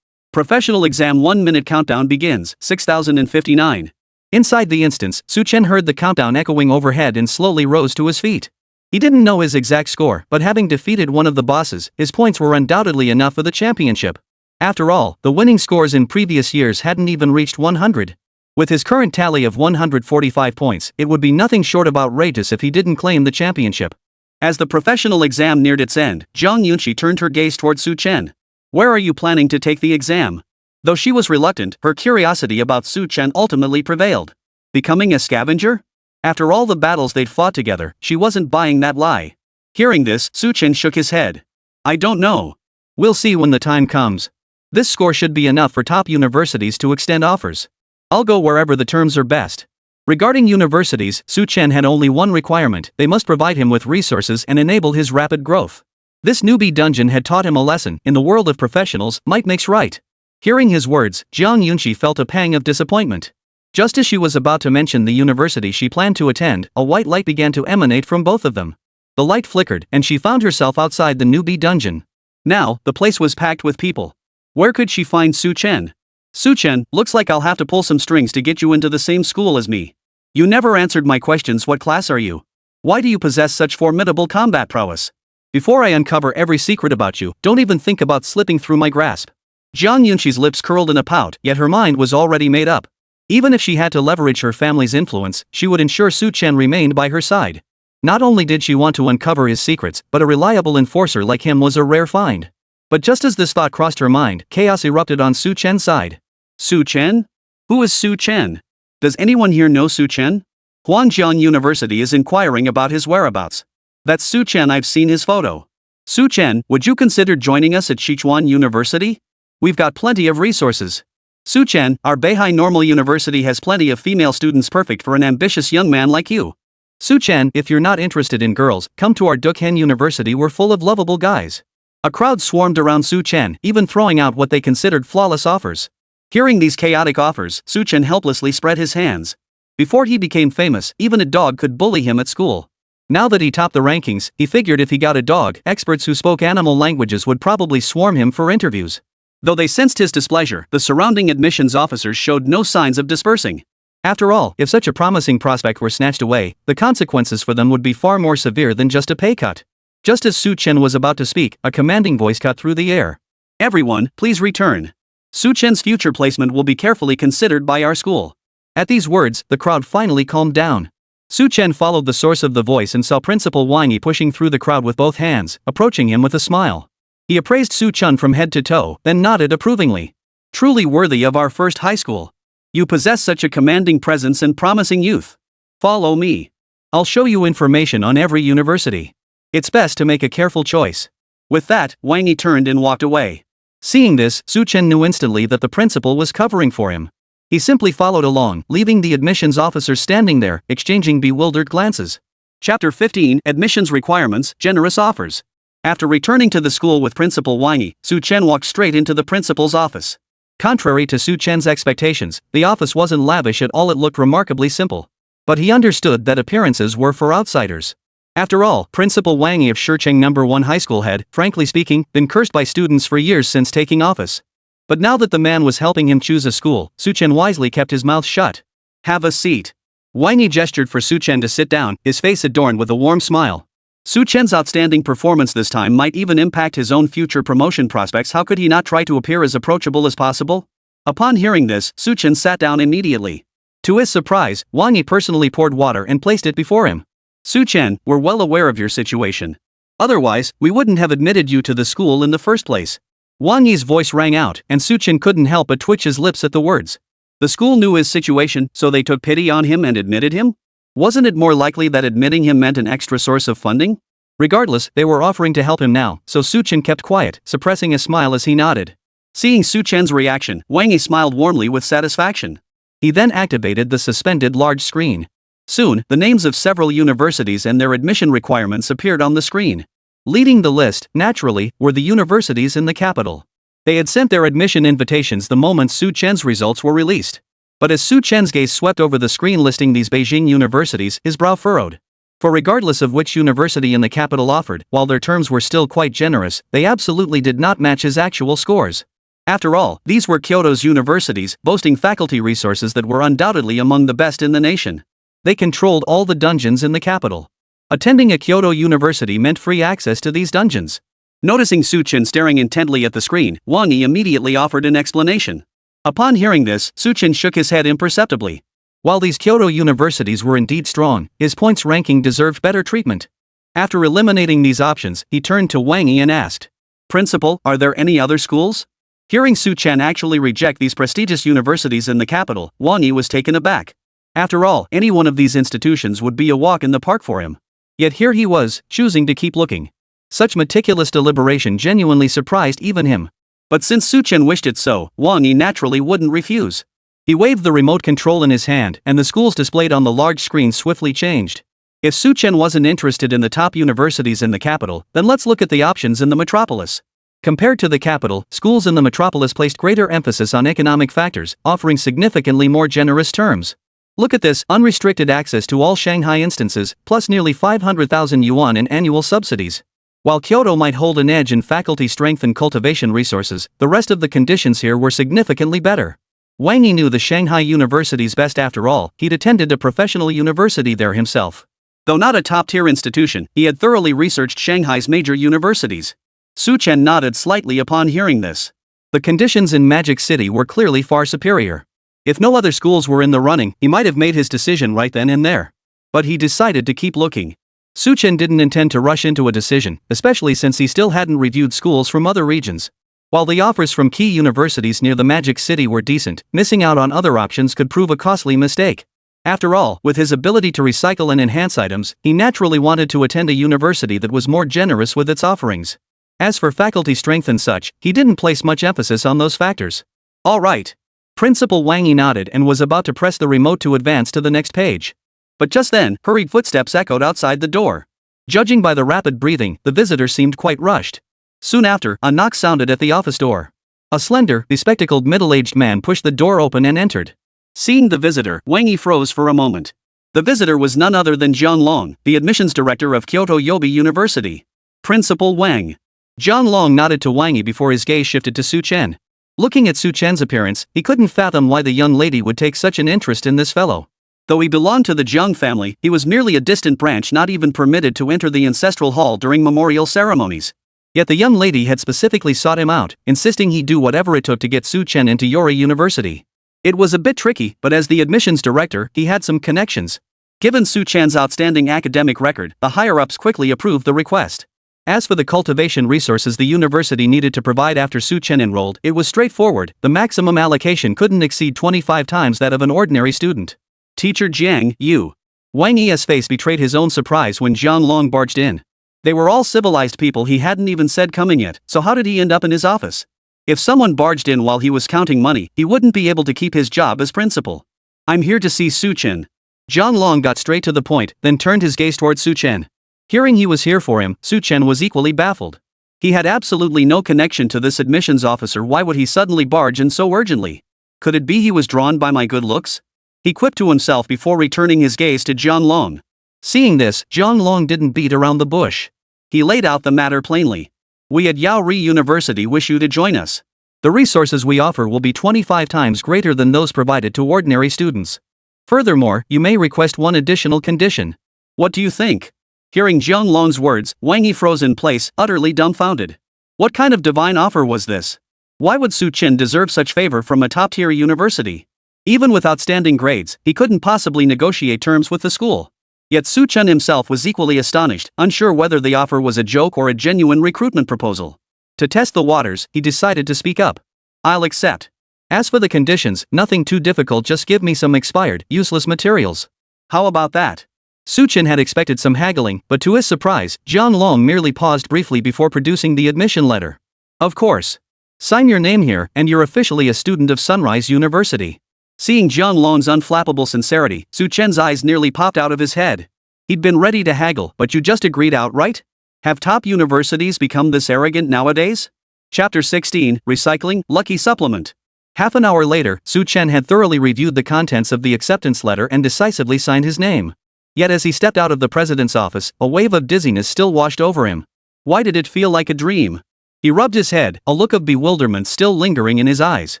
Professional exam 1-minute countdown begins, 6059. Inside the instance, Su Chen heard the countdown echoing overhead and slowly rose to his feet. He didn't know his exact score, but having defeated one of the bosses, his points were undoubtedly enough for the championship. After all, the winning scores in previous years hadn't even reached 100. With his current tally of 145 points, it would be nothing short of outrageous if he didn't claim the championship. As the professional exam neared its end, Zhang Yunxi turned her gaze toward Su Chen. Where are you planning to take the exam? Though she was reluctant, her curiosity about Su Chen ultimately prevailed. Becoming a scavenger? After all the battles they'd fought together, she wasn't buying that lie. Hearing this, Su Chen shook his head. I don't know. We'll see when the time comes. This score should be enough for top universities to extend offers. I'll go wherever the terms are best. Regarding universities, Su Chen had only one requirement: they must provide him with resources and enable his rapid growth. This newbie dungeon had taught him a lesson: in the world of professionals, might makes right. Hearing his words, Zhang Yunxi felt a pang of disappointment. Just as she was about to mention the university she planned to attend, a white light began to emanate from both of them. The light flickered, and she found herself outside the newbie dungeon. Now, the place was packed with people. Where could she find Su Chen? Su Chen, looks like I'll have to pull some strings to get you into the same school as me. You never answered my questions. What class are you? Why do you possess such formidable combat prowess? Before I uncover every secret about you, don't even think about slipping through my grasp. Zhang Yunxi's lips curled in a pout, yet her mind was already made up. Even if she had to leverage her family's influence, she would ensure Su Chen remained by her side. Not only did she want to uncover his secrets, but a reliable enforcer like him was a rare find. But just as this thought crossed her mind, chaos erupted on Su Chen's side. Su Chen? Who is Su Chen? Does anyone here know Su Chen? Huanjian University is inquiring about his whereabouts. That's Su Chen, I've seen his photo. Su Chen, would you consider joining us at Sichuan University? We've got plenty of resources. Su Chen, our Beihai Normal University has plenty of female students perfect for an ambitious young man like you. Su Chen, if you're not interested in girls, come to our Dukhan University, we're full of lovable guys. A crowd swarmed around Su Chen, even throwing out what they considered flawless offers. Hearing these chaotic offers, Su Chen helplessly spread his hands. Before he became famous, even a dog could bully him at school. Now that he topped the rankings, he figured if he got a dog, experts who spoke animal languages would probably swarm him for interviews. Though they sensed his displeasure, the surrounding admissions officers showed no signs of dispersing. After all, if such a promising prospect were snatched away, the consequences for them would be far more severe than just a pay cut. Just as Su Chen was about to speak, a commanding voice cut through the air. Everyone, please return. Su Chen's future placement will be carefully considered by our school. At these words, the crowd finally calmed down. Su Chen followed the source of the voice and saw Principal Wang Yi pushing through the crowd with both hands, approaching him with a smile. He appraised Su Chen from head to toe, then nodded approvingly. Truly worthy of our first high school. You possess such a commanding presence and promising youth. Follow me. I'll show you information on every university. It's best to make a careful choice. With that, Wang Yi turned and walked away. Seeing this, Su Chen knew instantly that the principal was covering for him. He simply followed along, leaving the admissions officers standing there, exchanging bewildered glances. Chapter 15, Admissions Requirements, Generous Offers. After returning to the school with Principal Wang Yi, Su Chen walked straight into the principal's office. Contrary to Su Chen's expectations, the office wasn't lavish at all, it looked remarkably simple. But he understood that appearances were for outsiders. After all, Principal Wang Yi of Shicheng No. 1 High School had, frankly speaking, been cursed by students for years since taking office. But now that the man was helping him choose a school, Su Chen wisely kept his mouth shut. Have a seat. Wang Yi gestured for Su Chen to sit down, his face adorned with a warm smile. Su Chen's outstanding performance this time might even impact his own future promotion prospects. How could he not try to appear as approachable as possible? Upon hearing this, Su Chen sat down immediately. To his surprise, Wang Yi personally poured water and placed it before him. Su Chen, we're well aware of your situation. Otherwise, we wouldn't have admitted you to the school in the first place. Wang Yi's voice rang out, and Su Chen couldn't help but twitch his lips at the words. The school knew his situation, so they took pity on him and admitted him? Wasn't it more likely that admitting him meant an extra source of funding? Regardless, they were offering to help him now, so Su Chen kept quiet, suppressing a smile as he nodded. Seeing Su Chen's reaction, Wang Yi smiled warmly with satisfaction. He then activated the suspended large screen. Soon, the names of several universities and their admission requirements appeared on the screen. Leading the list, naturally, were the universities in the capital. They had sent their admission invitations the moment Su Chen's results were released. But as Su Chen's gaze swept over the screen listing these Beijing universities, his brow furrowed. For regardless of which university in the capital offered, while their terms were still quite generous, they absolutely did not match his actual scores. After all, these were Kyoto's universities, boasting faculty resources that were undoubtedly among the best in the nation. They controlled all the dungeons in the capital. Attending a Kyoto university meant free access to these dungeons. Noticing Su Chen staring intently at the screen, Wang Yi immediately offered an explanation. Upon hearing this, Su Chen shook his head imperceptibly. While these Kyoto universities were indeed strong, his points ranking deserved better treatment. After eliminating these options, he turned to Wang Yi and asked, Principal, are there any other schools? Hearing Su Chen actually reject these prestigious universities in the capital, Wang Yi was taken aback. After all, any one of these institutions would be a walk in the park for him. Yet here he was, choosing to keep looking. Such meticulous deliberation genuinely surprised even him. But since Su Chen wished it so, Wang Yi naturally wouldn't refuse. He waved the remote control in his hand, and the schools displayed on the large screen swiftly changed. If Su Chen wasn't interested in the top universities in the capital, then let's look at the options in the metropolis. Compared to the capital, schools in the metropolis placed greater emphasis on economic factors, offering significantly more generous terms. Look at this, unrestricted access to all Shanghai instances, plus nearly 500,000 yuan in annual subsidies. While Kyoto might hold an edge in faculty strength and cultivation resources, the rest of the conditions here were significantly better. Wang Yi knew the Shanghai universities best after all, he'd attended a professional university there himself. Though not a top-tier institution, he had thoroughly researched Shanghai's major universities. Su Chen nodded slightly upon hearing this. The conditions in Magic City were clearly far superior. If no other schools were in the running, he might have made his decision right then and there. But he decided to keep looking. Su Chen didn't intend to rush into a decision, especially since he still hadn't reviewed schools from other regions. While the offers from key universities near the Magic City were decent, missing out on other options could prove a costly mistake. After all, with his ability to recycle and enhance items, he naturally wanted to attend a university that was more generous with its offerings. As for faculty strength and such, he didn't place much emphasis on those factors. All right. Principal Wang Yi nodded and was about to press the remote to advance to the next page. But just then, hurried footsteps echoed outside the door. Judging by the rapid breathing, the visitor seemed quite rushed. Soon after, a knock sounded at the office door. A slender, bespectacled middle-aged man pushed the door open and entered. Seeing the visitor, Wang Yi froze for a moment. The visitor was none other than Zhong Lan, the admissions director of Kyoto Yobi University. Principal Wang. Zhong Lan nodded to Wang Yi before his gaze shifted to Chen. Looking at Chen's appearance, he couldn't fathom why the young lady would take such an interest in this fellow. Though he belonged to the Zheng family, he was merely a distant branch not even permitted to enter the ancestral hall during memorial ceremonies. Yet the young lady had specifically sought him out, insisting he do whatever it took to get Chen into Yori University. It was a bit tricky, but as the admissions director, he had some connections. Given Chen's outstanding academic record, the higher-ups quickly approved the request. As for the cultivation resources the university needed to provide after Chen enrolled, it was straightforward. The maximum allocation couldn't exceed 25 times that of an ordinary student. Teacher Jiang, you. Wang Yi's face betrayed his own surprise when Zhang Long barged in. They were all civilized people he hadn't even said coming yet, so how did he end up in his office? If someone barged in while he was counting money, he wouldn't be able to keep his job as principal. I'm here to see Chen. Zhang Long got straight to the point, then turned his gaze towards Chen. Hearing he was here for him, Chen was equally baffled. He had absolutely no connection to this admissions officer. Why would he suddenly barge in so urgently? Could it be he was drawn by my good looks? He quipped to himself before returning his gaze to Zhang Long. Seeing this, Zhang Long didn't beat around the bush. He laid out the matter plainly. We at Yaori University wish you to join us. The resources we offer will be 25 times greater than those provided to ordinary students. Furthermore, you may request one additional condition. What do you think? Hearing Zhang Long's words, Wang Yi froze in place, utterly dumbfounded. What kind of divine offer was this? Why would Chen deserve such favor from a top-tier university? Even with outstanding grades, he couldn't possibly negotiate terms with the school. Yet Chen himself was equally astonished, unsure whether the offer was a joke or a genuine recruitment proposal. To test the waters, he decided to speak up. I'll accept. As for the conditions, nothing too difficult, just give me some expired, useless materials. How about that? Chen had expected some haggling, but to his surprise, Zhang Long merely paused briefly before producing the admission letter. Of course. Sign your name here, and you're officially a student of Sunrise University. Seeing Zhang Long's unflappable sincerity, Chen's eyes nearly popped out of his head. He'd been ready to haggle, but you just agreed outright? Have top universities become this arrogant nowadays? Chapter 16, Recycling, Lucky Supplement. Half an hour later, Chen had thoroughly reviewed the contents of the acceptance letter and decisively signed his name. Yet as he stepped out of the president's office, a wave of dizziness still washed over him. Why did it feel like a dream? He rubbed his head, a look of bewilderment still lingering in his eyes.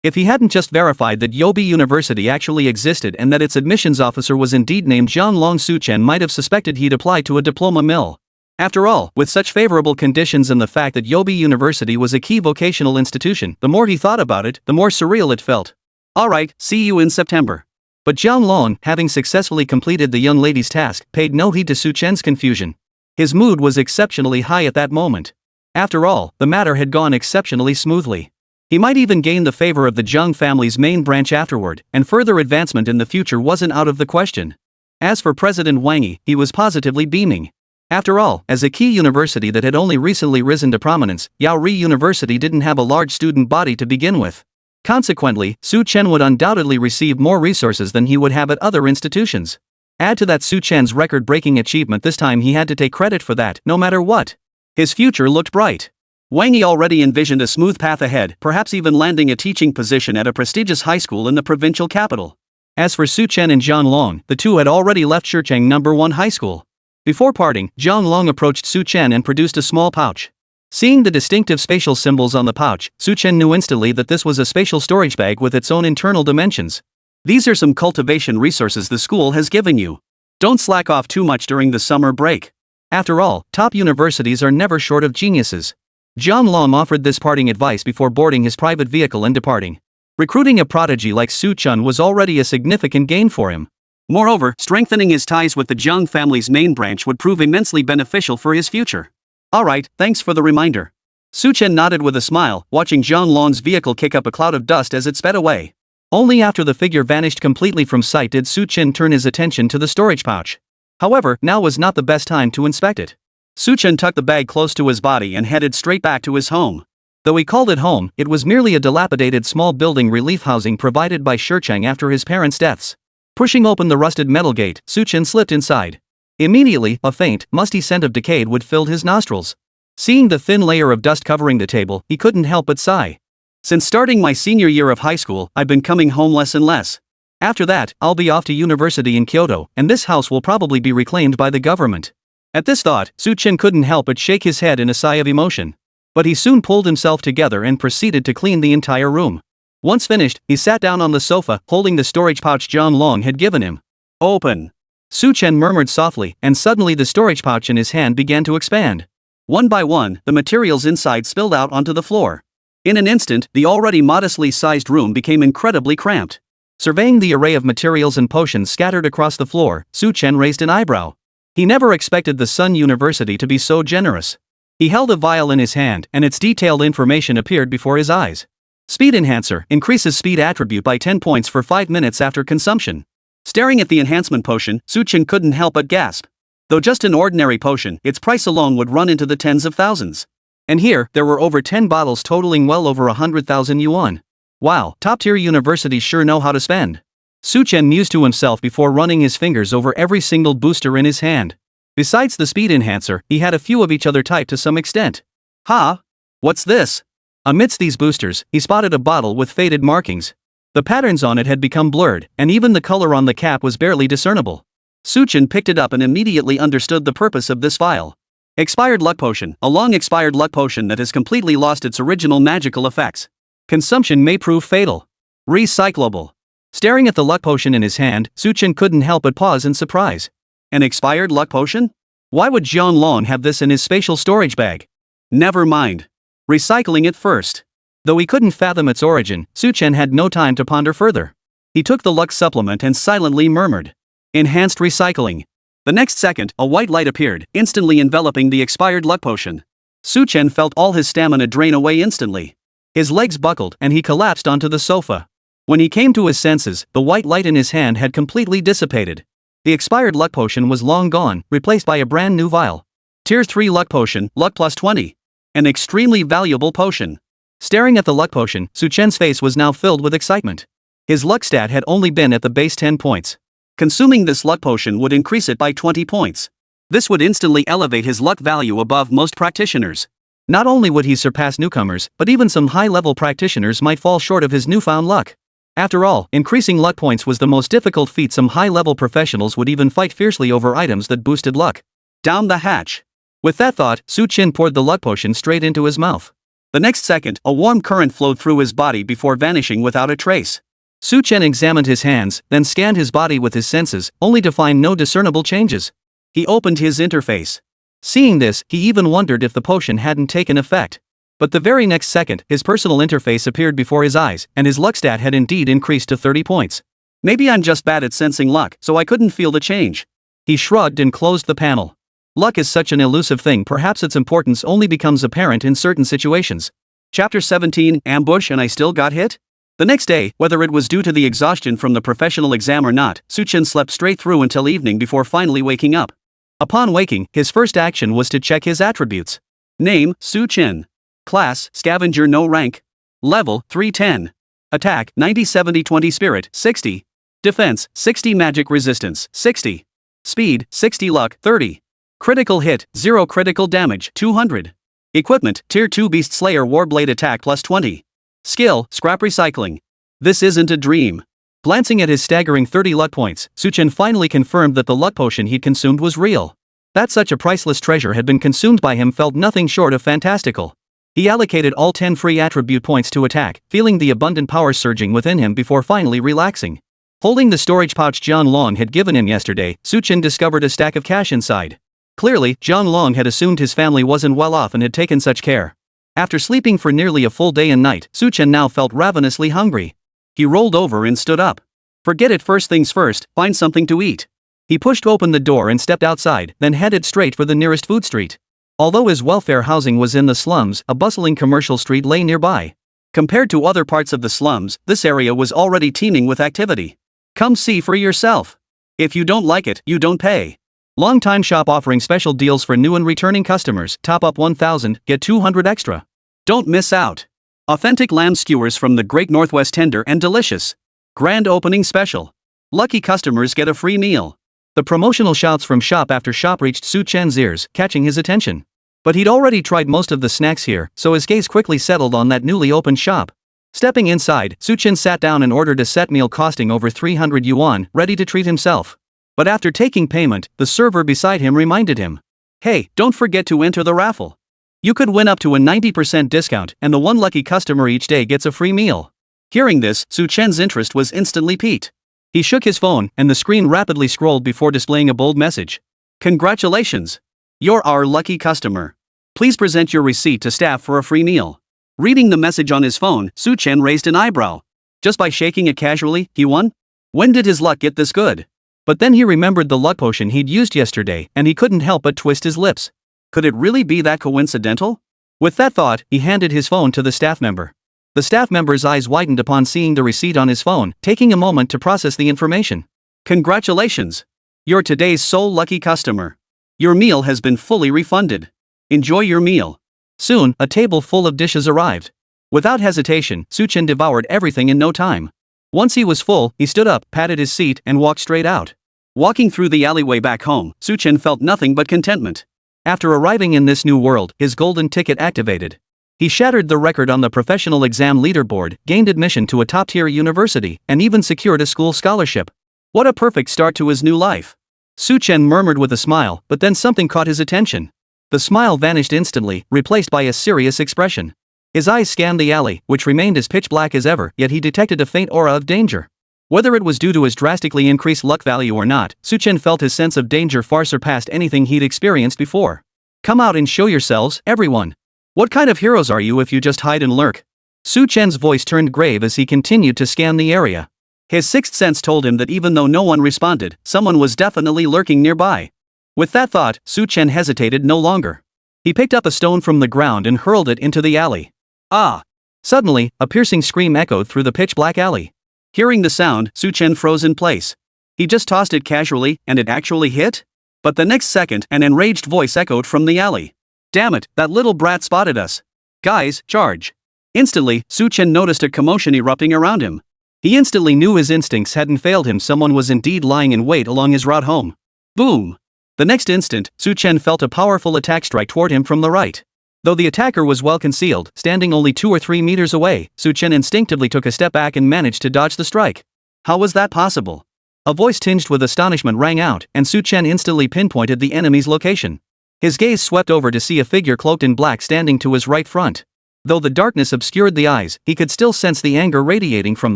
If he hadn't just verified that Yobi University actually existed and that its admissions officer was indeed named Zhang Long, Chen might have suspected he'd applied to a diploma mill. After all, with such favorable conditions and the fact that Yobi University was a key vocational institution, the more he thought about it, the more surreal it felt. Alright, see you in September. But Zhang Long, having successfully completed the young lady's task, paid no heed to Chen's confusion. His mood was exceptionally high at that moment. After all, the matter had gone exceptionally smoothly. He might even gain the favor of the Zheng family's main branch afterward, and further advancement in the future wasn't out of the question. As for President Wang Yi, he was positively beaming. After all, as a key university that had only recently risen to prominence, Yaori University didn't have a large student body to begin with. Consequently, Chen would undoubtedly receive more resources than he would have at other institutions. Add to that Chen's record-breaking achievement, this time he had to take credit for that, no matter what. His future looked bright. Wang Yi already envisioned a smooth path ahead, perhaps even landing a teaching position at a prestigious high school in the provincial capital. As for Chen and Zhang Long, the two had already left Shicheng No. 1 High School. Before parting, Zhang Long approached Chen and produced a small pouch. Seeing the distinctive spatial symbols on the pouch, Chen knew instantly that this was a spatial storage bag with its own internal dimensions. These are some cultivation resources the school has given you. Don't slack off too much during the summer break. After all, top universities are never short of geniuses. Zhang Long offered this parting advice before boarding his private vehicle and departing. Recruiting a prodigy like Chen was already a significant gain for him. Moreover, strengthening his ties with the Zheng family's main branch would prove immensely beneficial for his future. Alright, thanks for the reminder. Chen nodded with a smile, watching Zhong Lan's vehicle kick up a cloud of dust as it sped away. Only after the figure vanished completely from sight did Chen turn his attention to the storage pouch. However, now was not the best time to inspect it. Chen tucked the bag close to his body and headed straight back to his home. Though he called it home, it was merely a dilapidated small building relief housing provided by Cheng after his parents' deaths. Pushing open the rusted metal gate, Chen slipped inside. Immediately, a faint, musty scent of decayed wood filled his nostrils. Seeing the thin layer of dust covering the table, he couldn't help but sigh. Since starting my senior year of high school, I've been coming home less and less. After that, I'll be off to university in Kyoto, and this house will probably be reclaimed by the government. At this thought, Chen couldn't help but shake his head in a sigh of emotion. But he soon pulled himself together and proceeded to clean the entire room. Once finished, he sat down on the sofa, holding the storage pouch Zhong Lan had given him. Open! Chen murmured softly, and suddenly the storage pouch in his hand began to expand. One by one, the materials inside spilled out onto the floor. In an instant, the already modestly sized room became incredibly cramped. Surveying the array of materials and potions scattered across the floor, Chen raised an eyebrow. He never expected the Sun University to be so generous. He held a vial in his hand, and its detailed information appeared before his eyes. Speed Enhancer increases speed attribute by 10 points for 5 minutes after consumption. Staring at the enhancement potion, Chen couldn't help but gasp. Though just an ordinary potion, its price alone would run into the tens of thousands. And here, there were over 10 bottles totaling well over 100,000 yuan. Wow, top-tier universities sure know how to spend. Chen mused to himself before running his fingers over every single booster in his hand. Besides the speed enhancer, he had a few of each other typed to some extent. Ha! What's this? Amidst these boosters, he spotted a bottle with faded markings. The patterns on it had become blurred, and even the color on the cap was barely discernible. Chen picked it up and immediately understood the purpose of this vial. Expired luck potion, a long-expired luck potion that has completely lost its original magical effects. Consumption may prove fatal. Recyclable. Staring at the luck potion in his hand, Chen couldn't help but pause in surprise. An expired luck potion? Why would Zhong Lan have this in his spatial storage bag? Never mind. Recycling it first. Though he couldn't fathom its origin, Chen had no time to ponder further. He took the luck supplement and silently murmured. Enhanced recycling. The next second, a white light appeared, instantly enveloping the expired luck potion. Chen felt all his stamina drain away instantly. His legs buckled and he collapsed onto the sofa. When he came to his senses, the white light in his hand had completely dissipated. The expired luck potion was long gone, replaced by a brand new vial. Tier 3 luck potion, luck plus 20. An extremely valuable potion. Staring at the luck potion, Chen's face was now filled with excitement. His luck stat had only been at the base 10 points. Consuming this luck potion would increase it by 20 points. This would instantly elevate his luck value above most practitioners. Not only would he surpass newcomers, but even some high-level practitioners might fall short of his newfound luck. After all, increasing luck points was the most difficult feat. Some high-level professionals would even fight fiercely over items that boosted luck. Down the hatch. With that thought, Chen poured the luck potion straight into his mouth. The next second, a warm current flowed through his body before vanishing without a trace. Chen examined his hands, then scanned his body with his senses, only to find no discernible changes. He opened his interface. Seeing this, he even wondered if the potion hadn't taken effect. But the very next second, his personal interface appeared before his eyes, and his luck stat had indeed increased to 30 points. Maybe I'm just bad at sensing luck, so I couldn't feel the change. He shrugged and closed the panel. Luck is such an elusive thing, perhaps its importance only becomes apparent in certain situations. Chapter 17, Ambush and I Still Got Hit? The next day, whether it was due to the exhaustion from the professional exam or not, Chen slept straight through until evening before finally waking up. Upon waking, his first action was to check his attributes. Name, Chen. Class, Scavenger, no rank. Level, 310. Attack, 90-70-20 Spirit, 60. Defense, 60 Magic Resistance, 60. Speed, 60 Luck, 30. Critical hit, 0 critical damage, 200. Equipment, Tier 2 Beast Slayer Warblade Attack plus 20. Skill, Scrap Recycling. This isn't a dream. Glancing at his staggering 30 luck points, Chen finally confirmed that the luck potion he'd consumed was real. That such a priceless treasure had been consumed by him felt nothing short of fantastical. He allocated all 10 free attribute points to attack, feeling the abundant power surging within him before finally relaxing. Holding the storage pouch Zhong Lan had given him yesterday, Chen discovered a stack of cash inside. Clearly, Zhong Lan had assumed his family wasn't well off and had taken such care. After sleeping for nearly a full day and night, Chen now felt ravenously hungry. He rolled over and stood up. Forget it, first things first, find something to eat. He pushed open the door and stepped outside, then headed straight for the nearest food street. Although his welfare housing was in the slums, a bustling commercial street lay nearby. Compared to other parts of the slums, this area was already teeming with activity. Come see for yourself. If you don't like it, you don't pay. Long-time shop offering special deals for new and returning customers. Top up 1,000, get 200 extra. Don't miss out. Authentic lamb skewers from the Great Northwest, tender and delicious. Grand opening special. Lucky customers get a free meal. The promotional shouts from shop after shop reached Su Chen's ears, catching his attention. But he'd already tried most of the snacks here, so his gaze quickly settled on that newly opened shop. Stepping inside, Su Chen sat down and ordered a set meal costing over 300 yuan, ready to treat himself. But after taking payment, the server beside him reminded him. Hey, don't forget to enter the raffle. You could win up to a 90% discount, and the one lucky customer each day gets a free meal. Hearing this, Su Chen's interest was instantly piqued. He shook his phone, and the screen rapidly scrolled before displaying a bold message. Congratulations! You're our lucky customer. Please present your receipt to staff for a free meal. Reading the message on his phone, Su Chen raised an eyebrow. Just by shaking it casually, he won? When did his luck get this good? But then he remembered the luck potion he'd used yesterday, and he couldn't help but twist his lips. Could it really be that coincidental? With that thought, he handed his phone to the staff member. The staff member's eyes widened upon seeing the receipt on his phone, taking a moment to process the information. Congratulations! You're today's sole lucky customer. Your meal has been fully refunded. Enjoy your meal. Soon, a table full of dishes arrived. Without hesitation, Su Chen devoured everything in no time. Once he was full, he stood up, patted his seat, and walked straight out. Walking through the alleyway back home, Su Chen felt nothing but contentment. After arriving in this new world, his golden ticket activated. He shattered the record on the professional exam leaderboard, gained admission to a top-tier university, and even secured a school scholarship. What a perfect start to his new life. Su Chen murmured with a smile, but then something caught his attention. The smile vanished instantly, replaced by a serious expression. His eyes scanned the alley, which remained as pitch black as ever, yet he detected a faint aura of danger. Whether it was due to his drastically increased luck value or not, Su Chen felt his sense of danger far surpassed anything he'd experienced before. Come out and show yourselves, everyone. What kind of heroes are you if you just hide and lurk? Su Chen's voice turned grave as he continued to scan the area. His sixth sense told him that even though no one responded, someone was definitely lurking nearby. With that thought, Su Chen hesitated no longer. He picked up a stone from the ground and hurled it into the alley. Ah! Suddenly, a piercing scream echoed through the pitch-black alley. Hearing the sound, Su Chen froze in place. He just tossed it casually, and it actually hit? But the next second, an enraged voice echoed from the alley. Damn it, that little brat spotted us. Guys, charge. Instantly, Su Chen noticed a commotion erupting around him. He instantly knew his instincts hadn't failed him. Someone was indeed lying in wait along his route home. Boom! The next instant, Su Chen felt a powerful attack strike toward him from the right. Though the attacker was well concealed, standing only 2 or 3 meters away, Su Chen instinctively took a step back and managed to dodge the strike. How was that possible? A voice tinged with astonishment rang out, and Su Chen instantly pinpointed the enemy's location. His gaze swept over to see a figure cloaked in black standing to his right front. Though the darkness obscured the eyes, he could still sense the anger radiating from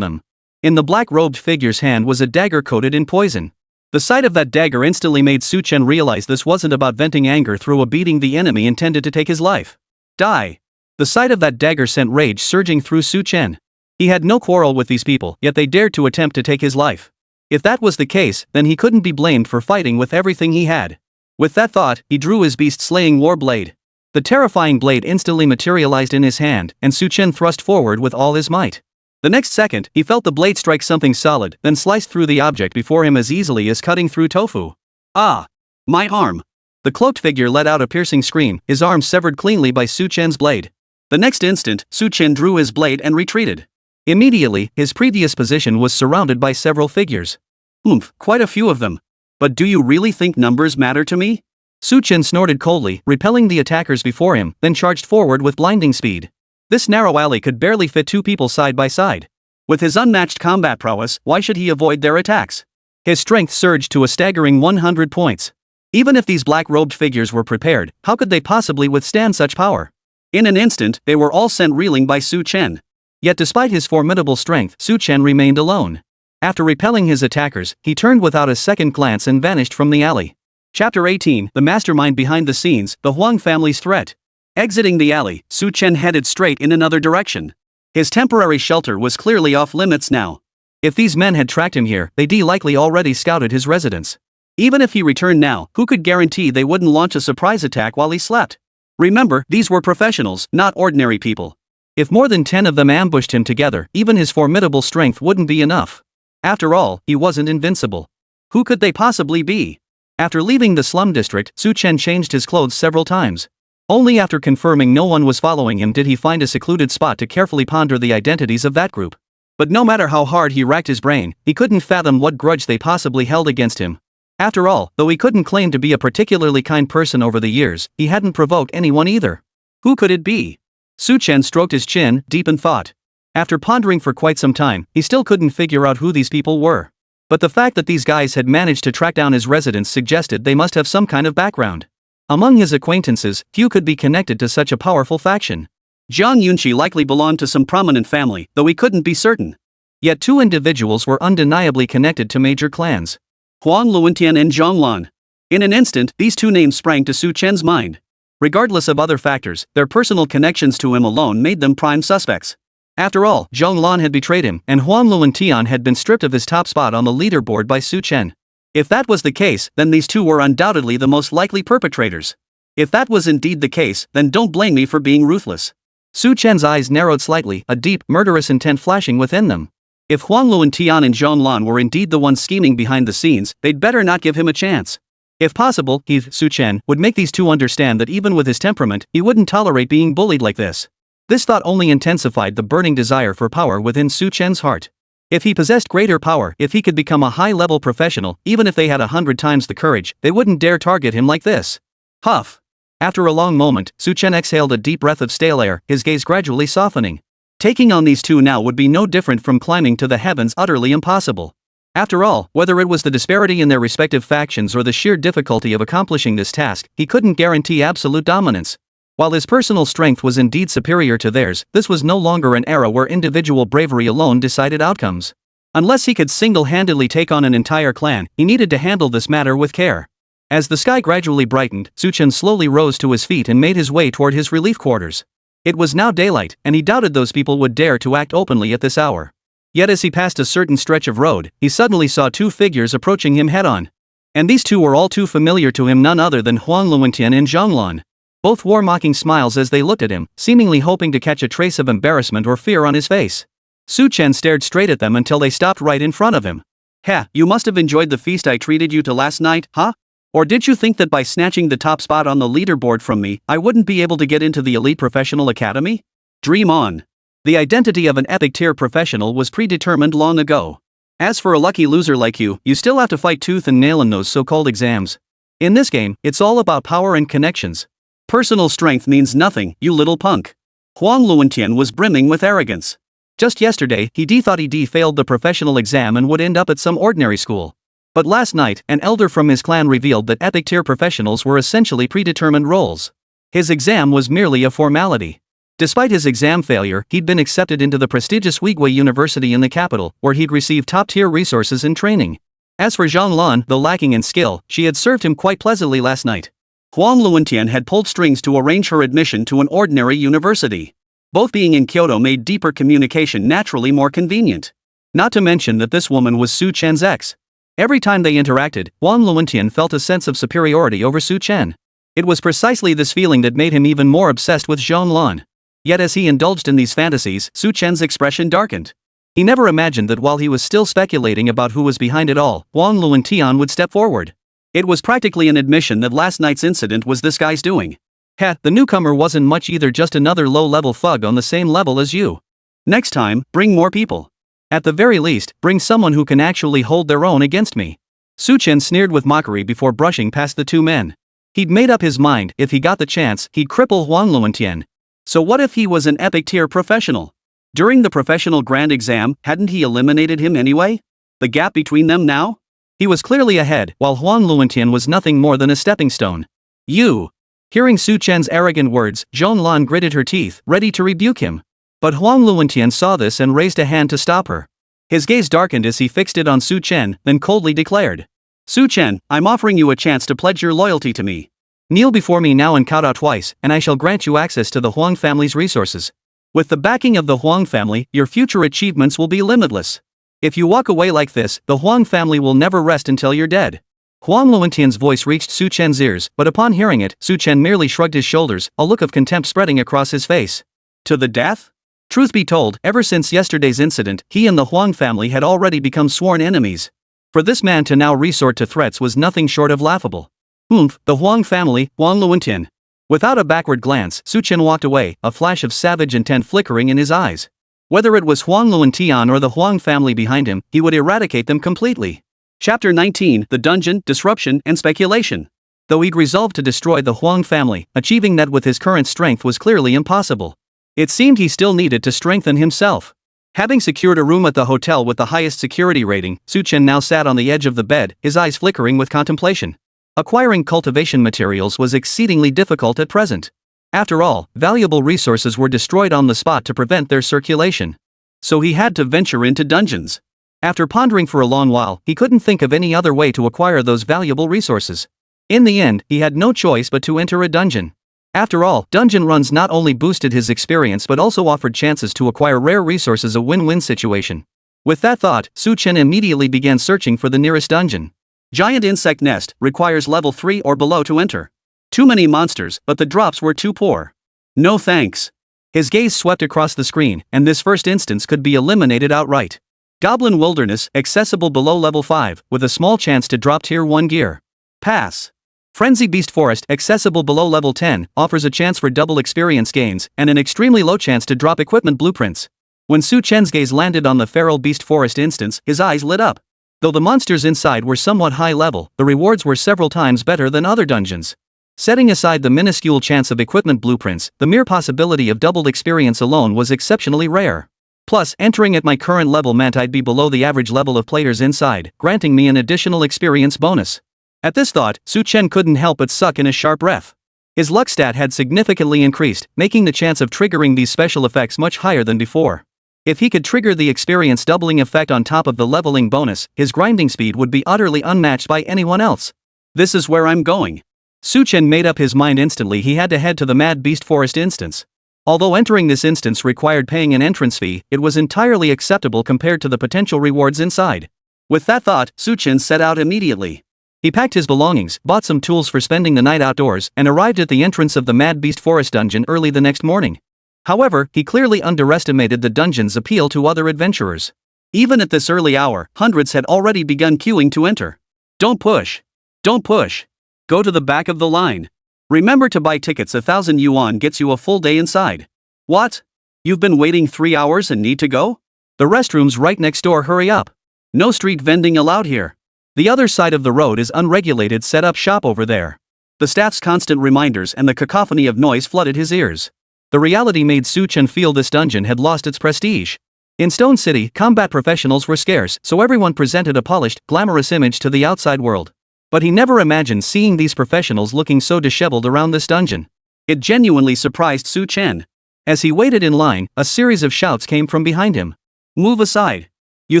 them. In the black-robed figure's hand was a dagger coated in poison. The sight of that dagger instantly made Su Chen realize this wasn't about venting anger through a beating the enemy intended to take his life. Die! The sight of that dagger sent rage surging through Su Chen. He had no quarrel with these people, yet they dared to attempt to take his life. If that was the case, then he couldn't be blamed for fighting with everything he had. With that thought, he drew his beast-slaying war blade. The terrifying blade instantly materialized in his hand, and Su Chen thrust forward with all his might. The next second, he felt the blade strike something solid, then sliced through the object before him as easily as cutting through tofu. Ah! My arm! The cloaked figure let out a piercing scream, his arm severed cleanly by Su Chen's blade. The next instant, Su Chen drew his blade and retreated. Immediately, his previous position was surrounded by several figures. Oomph, quite a few of them. But do you really think numbers matter to me? Su Chen snorted coldly, repelling the attackers before him, then charged forward with blinding speed. This narrow alley could barely fit 2 people side by side. With his unmatched combat prowess, why should he avoid their attacks? His strength surged to a staggering 100 points. Even if these black-robed figures were prepared, how could they possibly withstand such power? In an instant, they were all sent reeling by Su Chen. Yet despite his formidable strength, Su Chen remained alone. After repelling his attackers, he turned without a second glance and vanished from the alley. Chapter 18, The Mastermind Behind the Scenes, The Huang Family's Threat. Exiting the alley, Su Chen headed straight in another direction. His temporary shelter was clearly off limits now. If these men had tracked him here, they'd likely already scouted his residence. Even if he returned now, who could guarantee they wouldn't launch a surprise attack while he slept? Remember, these were professionals, not ordinary people. If more than 10 of them ambushed him together, even his formidable strength wouldn't be enough. After all, he wasn't invincible. Who could they possibly be? After leaving the slum district, Chen changed his clothes several times. Only after confirming no one was following him did he find a secluded spot to carefully ponder the identities of that group. But no matter how hard he racked his brain, he couldn't fathom what grudge they possibly held against him. After all, though he couldn't claim to be a particularly kind person over the years, he hadn't provoked anyone either. Who could it be? Chen stroked his chin, deep in thought. After pondering for quite some time, he still couldn't figure out who these people were. But the fact that these guys had managed to track down his residence suggested they must have some kind of background. Among his acquaintances, few could be connected to such a powerful faction. Jiang Yunqi likely belonged to some prominent family, though he couldn't be certain. Yet two individuals were undeniably connected to major clans. Huang Luantian and Zhong Lan. In an instant, these two names sprang to Chen's mind. Regardless of other factors, their personal connections to him alone made them prime suspects. After all, Zhong Lan had betrayed him, and Huang Luantian had been stripped of his top spot on the leaderboard by Chen. If that was the case, then these two were undoubtedly the most likely perpetrators. If that was indeed the case, then don't blame me for being ruthless. Chen's eyes narrowed slightly, a deep, murderous intent flashing within them. If Huang Luantian and Zhong Lan were indeed the ones scheming behind the scenes, they'd better not give him a chance. If possible, Chen would make these two understand that even with his temperament, he wouldn't tolerate being bullied like this. This thought only intensified the burning desire for power within Chen's heart. If he possessed greater power, if he could become a high-level professional, even if they had 100 times the courage, they wouldn't dare target him like this. Huff. After a long moment, Chen exhaled a deep breath of stale air, his gaze gradually softening. Taking on these two now would be no different from climbing to the heavens, utterly impossible. After all, whether it was the disparity in their respective factions or the sheer difficulty of accomplishing this task, he couldn't guarantee absolute dominance. While his personal strength was indeed superior to theirs, this was no longer an era where individual bravery alone decided outcomes. Unless he could single-handedly take on an entire clan, he needed to handle this matter with care. As the sky gradually brightened, Chen slowly rose to his feet and made his way toward his relief quarters. It was now daylight, and he doubted those people would dare to act openly at this hour. Yet as he passed a certain stretch of road, he suddenly saw two figures approaching him head-on. And these two were all too familiar to him, none other than Huang Luantian and Zhong Lan. Both wore mocking smiles as they looked at him, seemingly hoping to catch a trace of embarrassment or fear on his face. Chen stared straight at them until they stopped right in front of him. "Ha, you must have enjoyed the feast I treated you to last night, huh? Or did you think that by snatching the top spot on the leaderboard from me, I wouldn't be able to get into the elite professional academy? Dream on." The identity of an epic-tier professional was predetermined long ago. As for a lucky loser like you, you still have to fight tooth and nail in those so-called exams. In this game, it's all about power and connections. Personal strength means nothing, you little punk. Huang Luantian was brimming with arrogance. Just yesterday, he thought he failed the professional exam and would end up at some ordinary school. But last night, an elder from his clan revealed that epic-tier professionals were essentially predetermined roles. His exam was merely a formality. Despite his exam failure, he'd been accepted into the prestigious Weiguo University in the capital, where he'd received top-tier resources and training. As for Zhong Lan, though lacking in skill, she had served him quite pleasantly last night. Huang Luantian had pulled strings to arrange her admission to an ordinary university. Both being in Kyoto made deeper communication naturally more convenient. Not to mention that this woman was Chen's ex. Every time they interacted, Huang Luantian felt a sense of superiority over Chen. It was precisely this feeling that made him even more obsessed with Zhong Lan. Yet as he indulged in these fantasies, Chen's expression darkened. He never imagined that while he was still speculating about who was behind it all, Huang Luantian would step forward. It was practically an admission that last night's incident was this guy's doing. The newcomer wasn't much either, just another low-level thug on the same level as you. Next time, bring more people. At the very least, bring someone who can actually hold their own against me. Chen sneered with mockery before brushing past the two men. He'd made up his mind, if he got the chance, he'd cripple Huang Luantian. So what if he was an epic-tier professional? During the professional grand exam, hadn't he eliminated him anyway? The gap between them now? He was clearly ahead, while Huang Luantian was nothing more than a stepping stone. You! Hearing Chen's arrogant words, Zhong Lan gritted her teeth, ready to rebuke him. But Huang Luantian saw this and raised a hand to stop her. His gaze darkened as he fixed it on Chen, then coldly declared. "Chen, I'm offering you a chance to pledge your loyalty to me. Kneel before me now and kowtow twice, and I shall grant you access to the Huang family's resources. With the backing of the Huang family, your future achievements will be limitless. If you walk away like this, the Huang family will never rest until you're dead." Huang Luantian's voice reached Su Chen's ears, but upon hearing it, Su Chen merely shrugged his shoulders, a look of contempt spreading across his face. To the death? Truth be told, ever since yesterday's incident, he and the Huang family had already become sworn enemies. For this man to now resort to threats was nothing short of laughable. The Huang family, Huang Luantian. Without a backward glance, Su Chen walked away, a flash of savage intent flickering in his eyes. Whether it was Huang Luantian or the Huang family behind him, he would eradicate them completely. Chapter 19: The Dungeon, Disruption, and Speculation. Though he'd resolved to destroy the Huang family, achieving that with his current strength was clearly impossible. It seemed he still needed to strengthen himself. Having secured a room at the hotel with the highest security rating, Su Chen now sat on the edge of the bed, his eyes flickering with contemplation. Acquiring cultivation materials was exceedingly difficult at present. After all, valuable resources were destroyed on the spot to prevent their circulation. So he had to venture into dungeons. After pondering for a long while, he couldn't think of any other way to acquire those valuable resources. In the end, he had no choice but to enter a dungeon. After all, dungeon runs not only boosted his experience but also offered chances to acquire rare resources, a win-win situation. With that thought, Su Chen immediately began searching for the nearest dungeon. Giant insect nest, requires level 3 or below to enter. Too many monsters, but the drops were too poor. No thanks. His gaze swept across the screen, and this first instance could be eliminated outright. Goblin Wilderness, accessible below level 5, with a small chance to drop tier 1 gear. Pass. Frenzy Beast Forest, accessible below level 10, offers a chance for double experience gains, and an extremely low chance to drop equipment blueprints. When Su Chen's gaze landed on the Feral Beast Forest instance, his eyes lit up. Though the monsters inside were somewhat high level, the rewards were several times better than other dungeons. Setting aside the minuscule chance of equipment blueprints, the mere possibility of doubled experience alone was exceptionally rare. Plus, entering at my current level meant I'd be below the average level of players inside, granting me an additional experience bonus. At this thought, Su Chen couldn't help but suck in a sharp breath. His luck stat had significantly increased, making the chance of triggering these special effects much higher than before. If he could trigger the experience doubling effect on top of the leveling bonus, his grinding speed would be utterly unmatched by anyone else. This is where I'm going. Su Chen made up his mind instantly. He had to head to the Mad Beast Forest instance. Although entering this instance required paying an entrance fee, it was entirely acceptable compared to the potential rewards inside. With that thought, Su Chen set out immediately. He packed his belongings, bought some tools for spending the night outdoors, and arrived at the entrance of the Mad Beast Forest dungeon early the next morning. However, he clearly underestimated the dungeon's appeal to other adventurers. Even at this early hour, hundreds had already begun queuing to enter. Don't push. Don't push. Go to the back of the line. Remember to buy tickets. 1,000 yuan gets you a full day inside. What? You've been waiting 3 hours and need to go? The restroom's right next door. Hurry up. No street vending allowed here. The other side of the road is unregulated. Set up shop over there. The staff's constant reminders and the cacophony of noise flooded his ears. The reality made Su Chen feel this dungeon had lost its prestige. In Stone City, combat professionals were scarce, so everyone presented a polished, glamorous image to the outside world. But he never imagined seeing these professionals looking so disheveled around this dungeon. It genuinely surprised Su Chen. As he waited in line, a series of shouts came from behind him. Move aside. You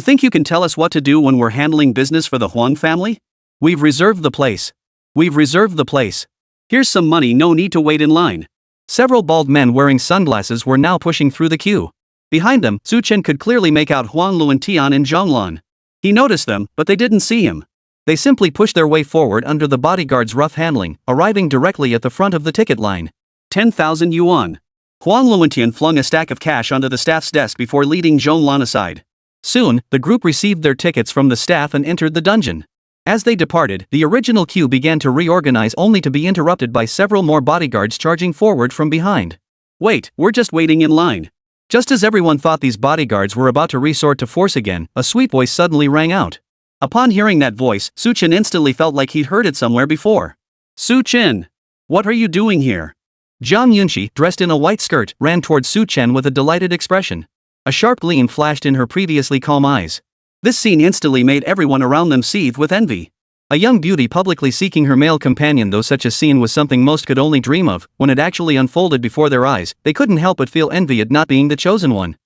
think you can tell us what to do when we're handling business for the Huang family? We've reserved the place. We've reserved the place. Here's some money. No need to wait in line. Several bald men wearing sunglasses were now pushing through the queue. Behind them, Su Chen could clearly make out Huang Luantian and Zhong Lan. He noticed them, but they didn't see him. They simply pushed their way forward under the bodyguard's rough handling, arriving directly at the front of the ticket line. 10,000 yuan. Huang Luantian flung a stack of cash onto the staff's desk before leading Zhong Lan aside. Soon, the group received their tickets from the staff and entered the dungeon. As they departed, the original queue began to reorganize, only to be interrupted by several more bodyguards charging forward from behind. Wait, we're just waiting in line. Just as everyone thought these bodyguards were about to resort to force again, a sweet voice suddenly rang out. Upon hearing that voice, Su Chen instantly felt like he'd heard it somewhere before. Su Chen! What are you doing here? Zhang Yunxi, dressed in a white skirt, ran towards Su Chen with a delighted expression. A sharp gleam flashed in her previously calm eyes. This scene instantly made everyone around them seethe with envy. A young beauty publicly seeking her male companion. Though such a scene was something most could only dream of, when it actually unfolded before their eyes, they couldn't help but feel envy at not being the chosen one.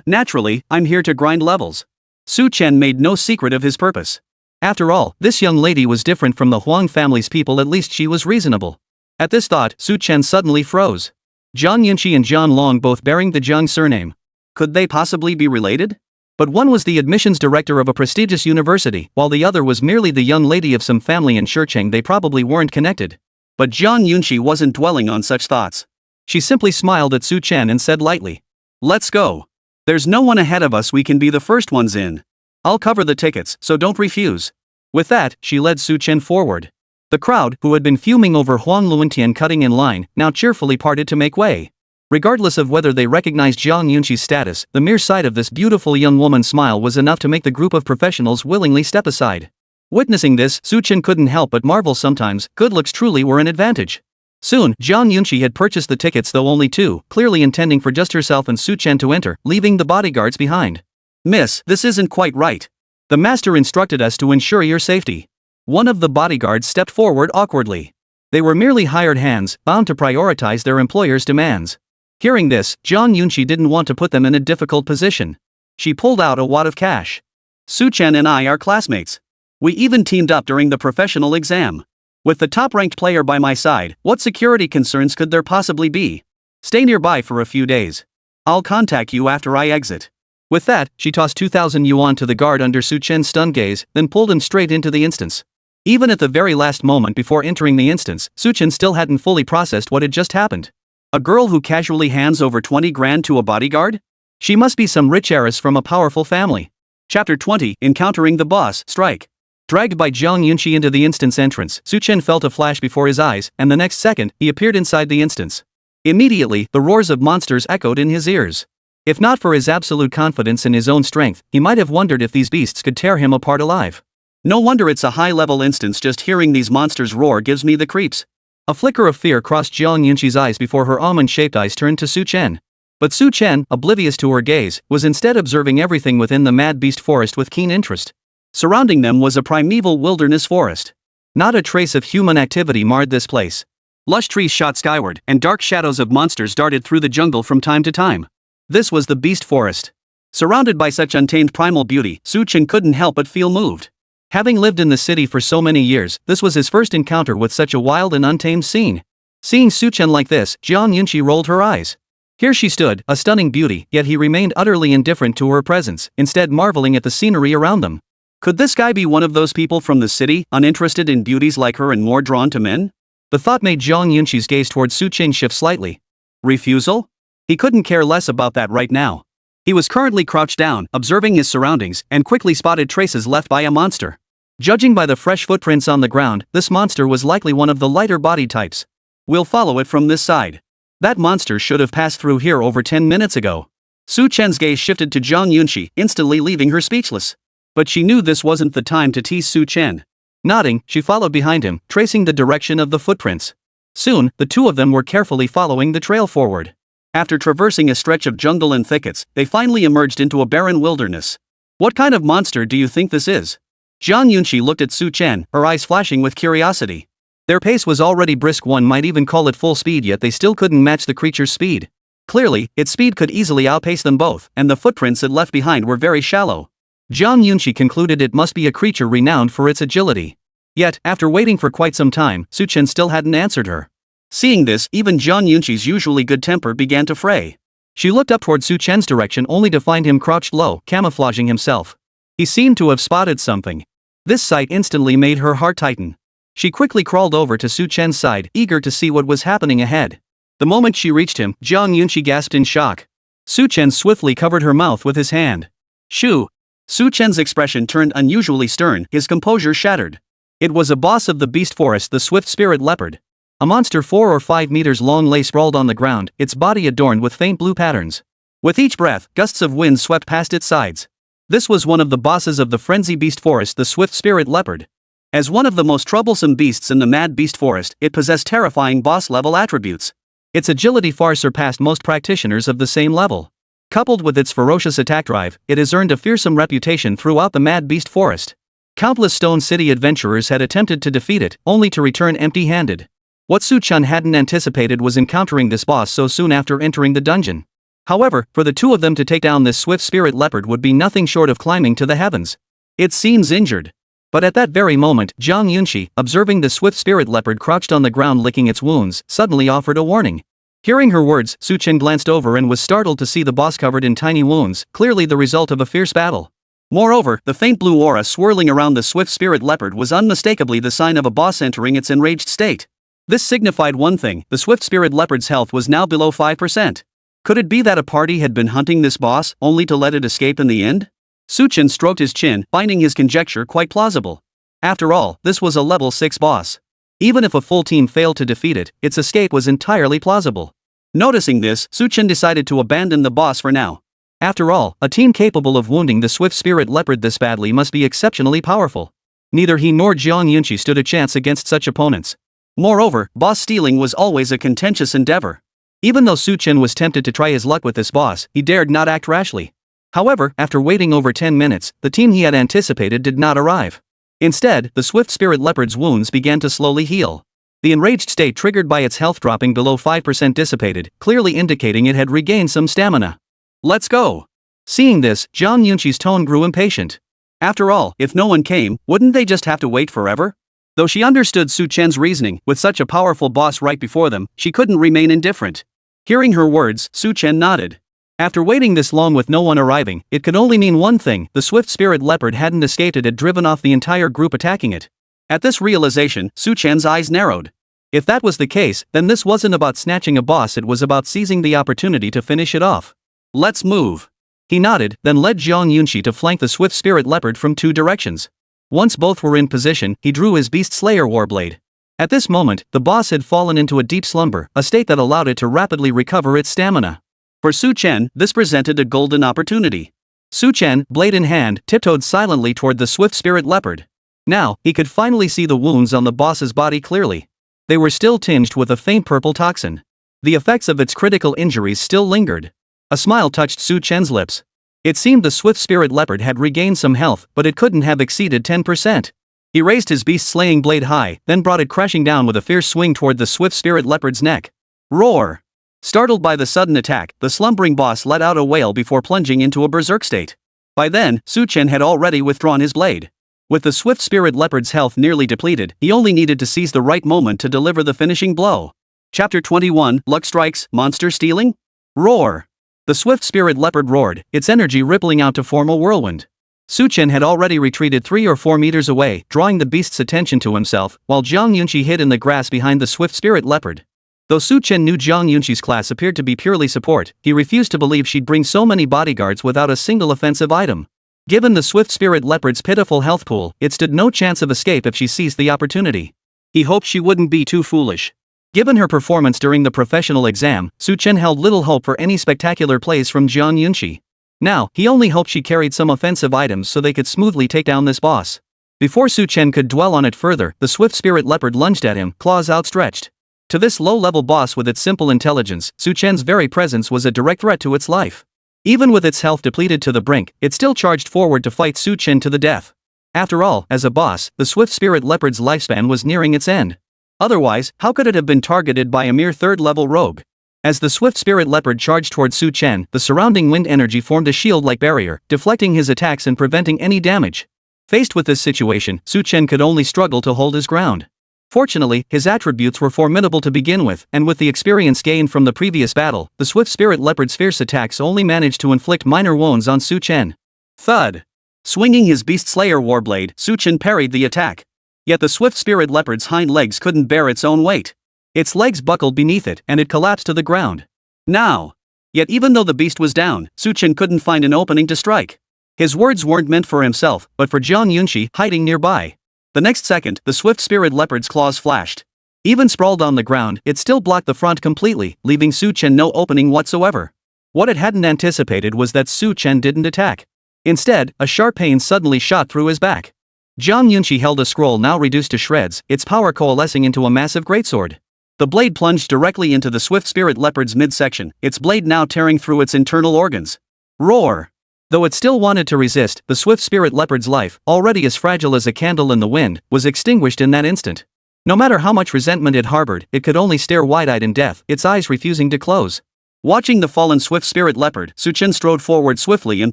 Naturally, I'm here to grind levels. Su Chen made no secret of his purpose. After all, this young lady was different from the Huang family's people. At least she was reasonable. At this thought, Su Chen suddenly froze. Zhang Yunxi and Zhang Long, both bearing the Zhang surname. Could they possibly be related? But one was the admissions director of a prestigious university, while the other was merely the young lady of some family in Shurcheng. They probably weren't connected. But Zhang Yunqi wasn't dwelling on such thoughts. She simply smiled at Su Chen and said lightly, "Let's go. There's no one ahead of us, we can be the first ones in. I'll cover the tickets, so don't refuse." With that, she led Su Chen forward. The crowd, who had been fuming over Huang Luantian cutting in line, now cheerfully parted to make way. Regardless of whether they recognized Zhang Yunqi's status, the mere sight of this beautiful young woman's smile was enough to make the group of professionals willingly step aside. Witnessing this, Su Chen couldn't help but marvel. Sometimes good looks truly were an advantage. Soon, Zhang Yunqi had purchased the tickets, though only two, clearly intending for just herself and Su Chen to enter, leaving the bodyguards behind. "Miss, this isn't quite right. The master instructed us to ensure your safety." One of the bodyguards stepped forward awkwardly. They were merely hired hands, bound to prioritize their employer's demands. Hearing this, Zhang Yunqi didn't want to put them in a difficult position. She pulled out a wad of cash. "Su Chen and I are classmates. We even teamed up during the professional exam. With the top-ranked player by my side, what security concerns could there possibly be? Stay nearby for a few days. I'll contact you after I exit." With that, she tossed 2,000 yuan to the guard under Su Chen's stunned gaze, then pulled him straight into the instance. Even at the very last moment before entering the instance, Su Chen still hadn't fully processed what had just happened. A girl who casually hands over 20 grand to a bodyguard? She must be some rich heiress from a powerful family. Chapter 20, Encountering the Boss, Strike. Dragged by Zhang Yunqi into the instance entrance, Su Chen felt a flash before his eyes, and the next second, he appeared inside the instance. Immediately, the roars of monsters echoed in his ears. If not for his absolute confidence in his own strength, he might have wondered if these beasts could tear him apart alive. No wonder it's a high-level instance. Just hearing these monsters roar gives me the creeps. A flicker of fear crossed Zhang Yunqi's eyes before her almond-shaped eyes turned to Su Chen. But Su Chen, oblivious to her gaze, was instead observing everything within the mad beast forest with keen interest. Surrounding them was a primeval wilderness forest. Not a trace of human activity marred this place. Lush trees shot skyward, and dark shadows of monsters darted through the jungle from time to time. This was the beast forest. Surrounded by such untamed primal beauty, Su Chen couldn't help but feel moved. Having lived in the city for so many years, this was his first encounter with such a wild and untamed scene. Seeing Su Chen like this, Zhang Yunqi rolled her eyes. Here she stood, a stunning beauty, yet he remained utterly indifferent to her presence, instead marveling at the scenery around them. Could this guy be one of those people from the city, uninterested in beauties like her and more drawn to men? The thought made Zhang Yunqi's gaze towards Su Chen shift slightly. Refusal? He couldn't care less about that right now. He was currently crouched down, observing his surroundings, and quickly spotted traces left by a monster. Judging by the fresh footprints on the ground, this monster was likely one of the lighter body types. We'll follow it from this side. That monster should have passed through here over 10 minutes ago. Su Chen's gaze shifted to Zhang Yunqi, instantly leaving her speechless. But she knew this wasn't the time to tease Su Chen. Nodding, she followed behind him, tracing the direction of the footprints. Soon, the two of them were carefully following the trail forward. After traversing a stretch of jungle and thickets, they finally emerged into a barren wilderness. What kind of monster do you think this is? Zhang Yunqi looked at Su Chen, her eyes flashing with curiosity. Their pace was already brisk, one might even call it full speed, yet they still couldn't match the creature's speed. Clearly, its speed could easily outpace them both, and the footprints it left behind were very shallow. Zhang Yunqi concluded it must be a creature renowned for its agility. Yet, after waiting for quite some time, Su Chen still hadn't answered her. Seeing this, even Zhang Yunqi's usually good temper began to fray. She looked up toward Su Chen's direction only to find him crouched low, camouflaging himself. He seemed to have spotted something. This sight instantly made her heart tighten. She quickly crawled over to Su Chen's side, eager to see what was happening ahead. The moment she reached him, Zhang Yunqi gasped in shock. Su Chen swiftly covered her mouth with his hand. Shoo! Su Chen's expression turned unusually stern, his composure shattered. It was a boss of the beast forest, the swift spirit leopard. A monster 4 or 5 meters long lay sprawled on the ground, its body adorned with faint blue patterns. With each breath, gusts of wind swept past its sides. This was one of the bosses of the frenzy beast forest, the swift spirit leopard. As one of the most troublesome beasts in the mad beast forest, it possessed terrifying boss-level attributes. Its agility far surpassed most practitioners of the same level. Coupled with its ferocious attack drive, it has earned a fearsome reputation throughout the mad beast forest. Countless Stone City adventurers had attempted to defeat it, only to return empty-handed. What Su Chen hadn't anticipated was encountering this boss so soon after entering the dungeon. However, for the two of them to take down this swift spirit leopard would be nothing short of climbing to the heavens. It seems injured. But at that very moment, Zhang Yunqi, observing the swift spirit leopard crouched on the ground licking its wounds, suddenly offered a warning. Hearing her words, Chen glanced over and was startled to see the boss covered in tiny wounds, clearly the result of a fierce battle. Moreover, the faint blue aura swirling around the swift spirit leopard was unmistakably the sign of a boss entering its enraged state. This signified one thing: the swift spirit leopard's health was now below 5%. Could it be that a party had been hunting this boss, only to let it escape in the end? Chen stroked his chin, finding his conjecture quite plausible. After all, this was a level 6 boss. Even if a full team failed to defeat it, its escape was entirely plausible. Noticing this, Chen decided to abandon the boss for now. After all, a team capable of wounding the swift spirit leopard this badly must be exceptionally powerful. Neither he nor Zhong Yunqi stood a chance against such opponents. Moreover, boss stealing was always a contentious endeavor. Even though Chen was tempted to try his luck with this boss, he dared not act rashly. However, after waiting over 10 minutes, the team he had anticipated did not arrive. Instead, the swift spirit leopard's wounds began to slowly heal. The enraged state triggered by its health dropping below 5% dissipated, clearly indicating it had regained some stamina. Let's go. Seeing this, Zhong Yunqi's tone grew impatient. After all, if no one came, wouldn't they just have to wait forever? Though she understood Chen's reasoning, with such a powerful boss right before them, she couldn't remain indifferent. Hearing her words, Chen nodded. After waiting this long with no one arriving, it could only mean one thing: the swift spirit leopard hadn't escaped. It had driven off the entire group attacking it. At this realization, Chen's eyes narrowed. If that was the case, then this wasn't about snatching a boss, it was about seizing the opportunity to finish it off. Let's move. He nodded, then led Zhong Yunqi to flank the swift spirit leopard from 2 directions. Once both were in position, he drew his beast slayer warblade. At this moment, the boss had fallen into a deep slumber, a state that allowed it to rapidly recover its stamina. For Chen, this presented a golden opportunity. Chen, blade in hand, tiptoed silently toward the swift spirit leopard. Now, he could finally see the wounds on the boss's body clearly. They were still tinged with a faint purple toxin. The effects of its critical injuries still lingered. A smile touched Chen's lips. It seemed the swift spirit leopard had regained some health, but it couldn't have exceeded 10%. He raised his beast-slaying blade high, then brought it crashing down with a fierce swing toward the swift spirit leopard's neck. Roar! Startled by the sudden attack, the slumbering boss let out a wail before plunging into a berserk state. By then, Chen had already withdrawn his blade. With the swift spirit leopard's health nearly depleted, he only needed to seize the right moment to deliver the finishing blow. Chapter 21, Luck Strikes, Monster Stealing? Roar! The swift spirit leopard roared, its energy rippling out to form a whirlwind. Chen had already retreated 3 or 4 meters away, drawing the beast's attention to himself, while Zhong Yunqi hid in the grass behind the swift spirit leopard. Though Chen knew Zhong Yunqi's class appeared to be purely support, he refused to believe she'd bring so many bodyguards without a single offensive item. Given the swift spirit leopard's pitiful health pool, it stood no chance of escape if she seized the opportunity. He hoped she wouldn't be too foolish. Given her performance during the professional exam, Chen held little hope for any spectacular plays from Zhong Yunqi. Now, he only hoped she carried some offensive items so they could smoothly take down this boss. Before Chen could dwell on it further, the swift spirit leopard lunged at him, claws outstretched. To this low-level boss with its simple intelligence, Chen's very presence was a direct threat to its life. Even with its health depleted to the brink, it still charged forward to fight Chen to the death. After all, as a boss, the swift spirit leopard's lifespan was nearing its end. Otherwise, how could it have been targeted by a mere 3rd-level rogue? As the swift spirit leopard charged toward Chen, the surrounding wind energy formed a shield-like barrier, deflecting his attacks and preventing any damage. Faced with this situation, Chen could only struggle to hold his ground. Fortunately, his attributes were formidable to begin with, and with the experience gained from the previous battle, the swift spirit leopard's fierce attacks only managed to inflict minor wounds on Chen. Thud! Swinging his beast slayer warblade, Chen parried the attack. Yet the swift spirit leopard's hind legs couldn't bear its own weight. Its legs buckled beneath it, and it collapsed to the ground. Now! Yet even though the beast was down, Chen couldn't find an opening to strike. His words weren't meant for himself, but for Zhong Yunqi, hiding nearby. The next second, the swift spirit leopard's claws flashed. Even sprawled on the ground, it still blocked the front completely, leaving Chen no opening whatsoever. What it hadn't anticipated was that Chen didn't attack. Instead, a sharp pain suddenly shot through his back. Zhong Yunqi held a scroll now reduced to shreds, its power coalescing into a massive greatsword. The blade plunged directly into the swift spirit leopard's midsection, its blade now tearing through its internal organs. Roar! Though it still wanted to resist, the swift spirit leopard's life, already as fragile as a candle in the wind, was extinguished in that instant. No matter how much resentment it harbored, it could only stare wide-eyed in death, its eyes refusing to close. Watching the fallen swift spirit leopard, Chen strode forward swiftly and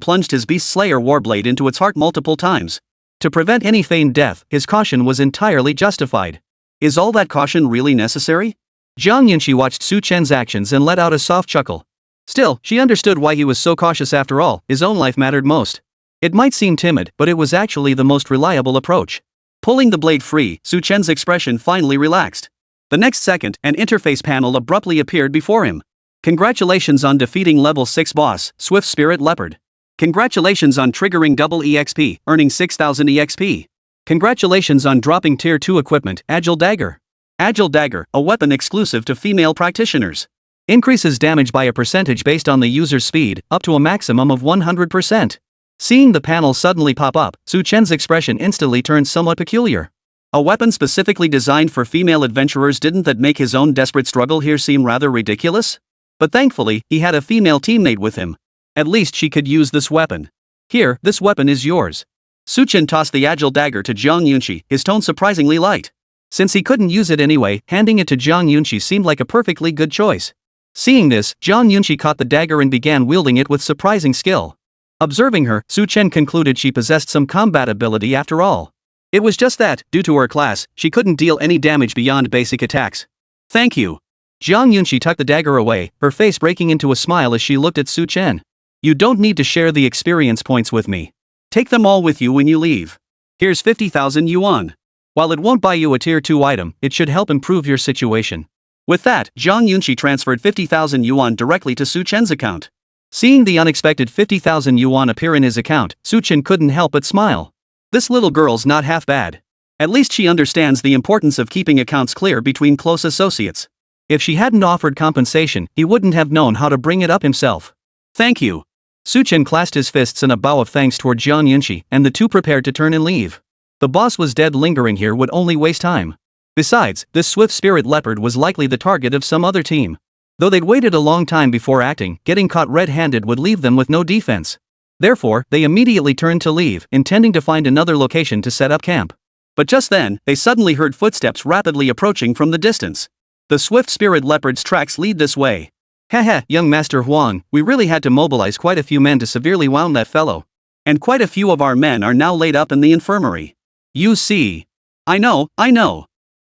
plunged his beast slayer warblade into its heart multiple times. To prevent any feigned death, his caution was entirely justified. Is all that caution really necessary? Zhang Yunqi watched Su Chen's actions and let out a soft chuckle. Still, she understood why he was so cautious after all, his own life mattered most. It might seem timid, but it was actually the most reliable approach. Pulling the blade free, Su Chen's expression finally relaxed. The next second, an interface panel abruptly appeared before him. Congratulations on defeating level 6 boss, Swift Spirit Leopard. Congratulations on triggering double EXP, earning 6000 EXP. Congratulations on dropping tier 2 equipment, Agile Dagger. Agile Dagger, a weapon exclusive to female practitioners. Increases damage by a percentage based on the user's speed, up to a maximum of 100%. Seeing the panel suddenly pop up, Su Chen's expression instantly turned somewhat peculiar. A weapon specifically designed for female adventurers, didn't that make his own desperate struggle here seem rather ridiculous? But thankfully, he had a female teammate with him. At least she could use this weapon. Here, this weapon is yours. Su Chen tossed the Agile Dagger to Zhang Yunqi, his tone surprisingly light. Since he couldn't use it anyway, handing it to Zhang Yunqi seemed like a perfectly good choice. Seeing this, Zhang Yunqi caught the dagger and began wielding it with surprising skill. Observing her, Su Chen concluded she possessed some combat ability after all. It was just that, due to her class, she couldn't deal any damage beyond basic attacks. Thank you. Zhang Yunqi tucked the dagger away, her face breaking into a smile as she looked at Su Chen. You don't need to share the experience points with me. Take them all with you when you leave. Here's 50,000 yuan. While it won't buy you a tier 2 item, it should help improve your situation. With that, Zhang Yunqi transferred 50,000 yuan directly to Su Chen's account. Seeing the unexpected 50,000 yuan appear in his account, Su Chen couldn't help but smile. This little girl's not half bad. At least she understands the importance of keeping accounts clear between close associates. If she hadn't offered compensation, he wouldn't have known how to bring it up himself. Thank you. Su Chen clasped his fists in a bow of thanks toward Zhang Yunqi, and the two prepared to turn and leave. The boss was dead. Lingering here would only waste time. Besides, this Swift Spirit Leopard was likely the target of some other team. Though they'd waited a long time before acting, getting caught red-handed would leave them with no defense. Therefore, they immediately turned to leave, intending to find another location to set up camp. But just then, they suddenly heard footsteps rapidly approaching from the distance. The Swift Spirit Leopard's tracks lead this way. Haha, young Master Huang, we really had to mobilize quite a few men to severely wound that fellow. And quite a few of our men are now laid up in the infirmary. You see. I know.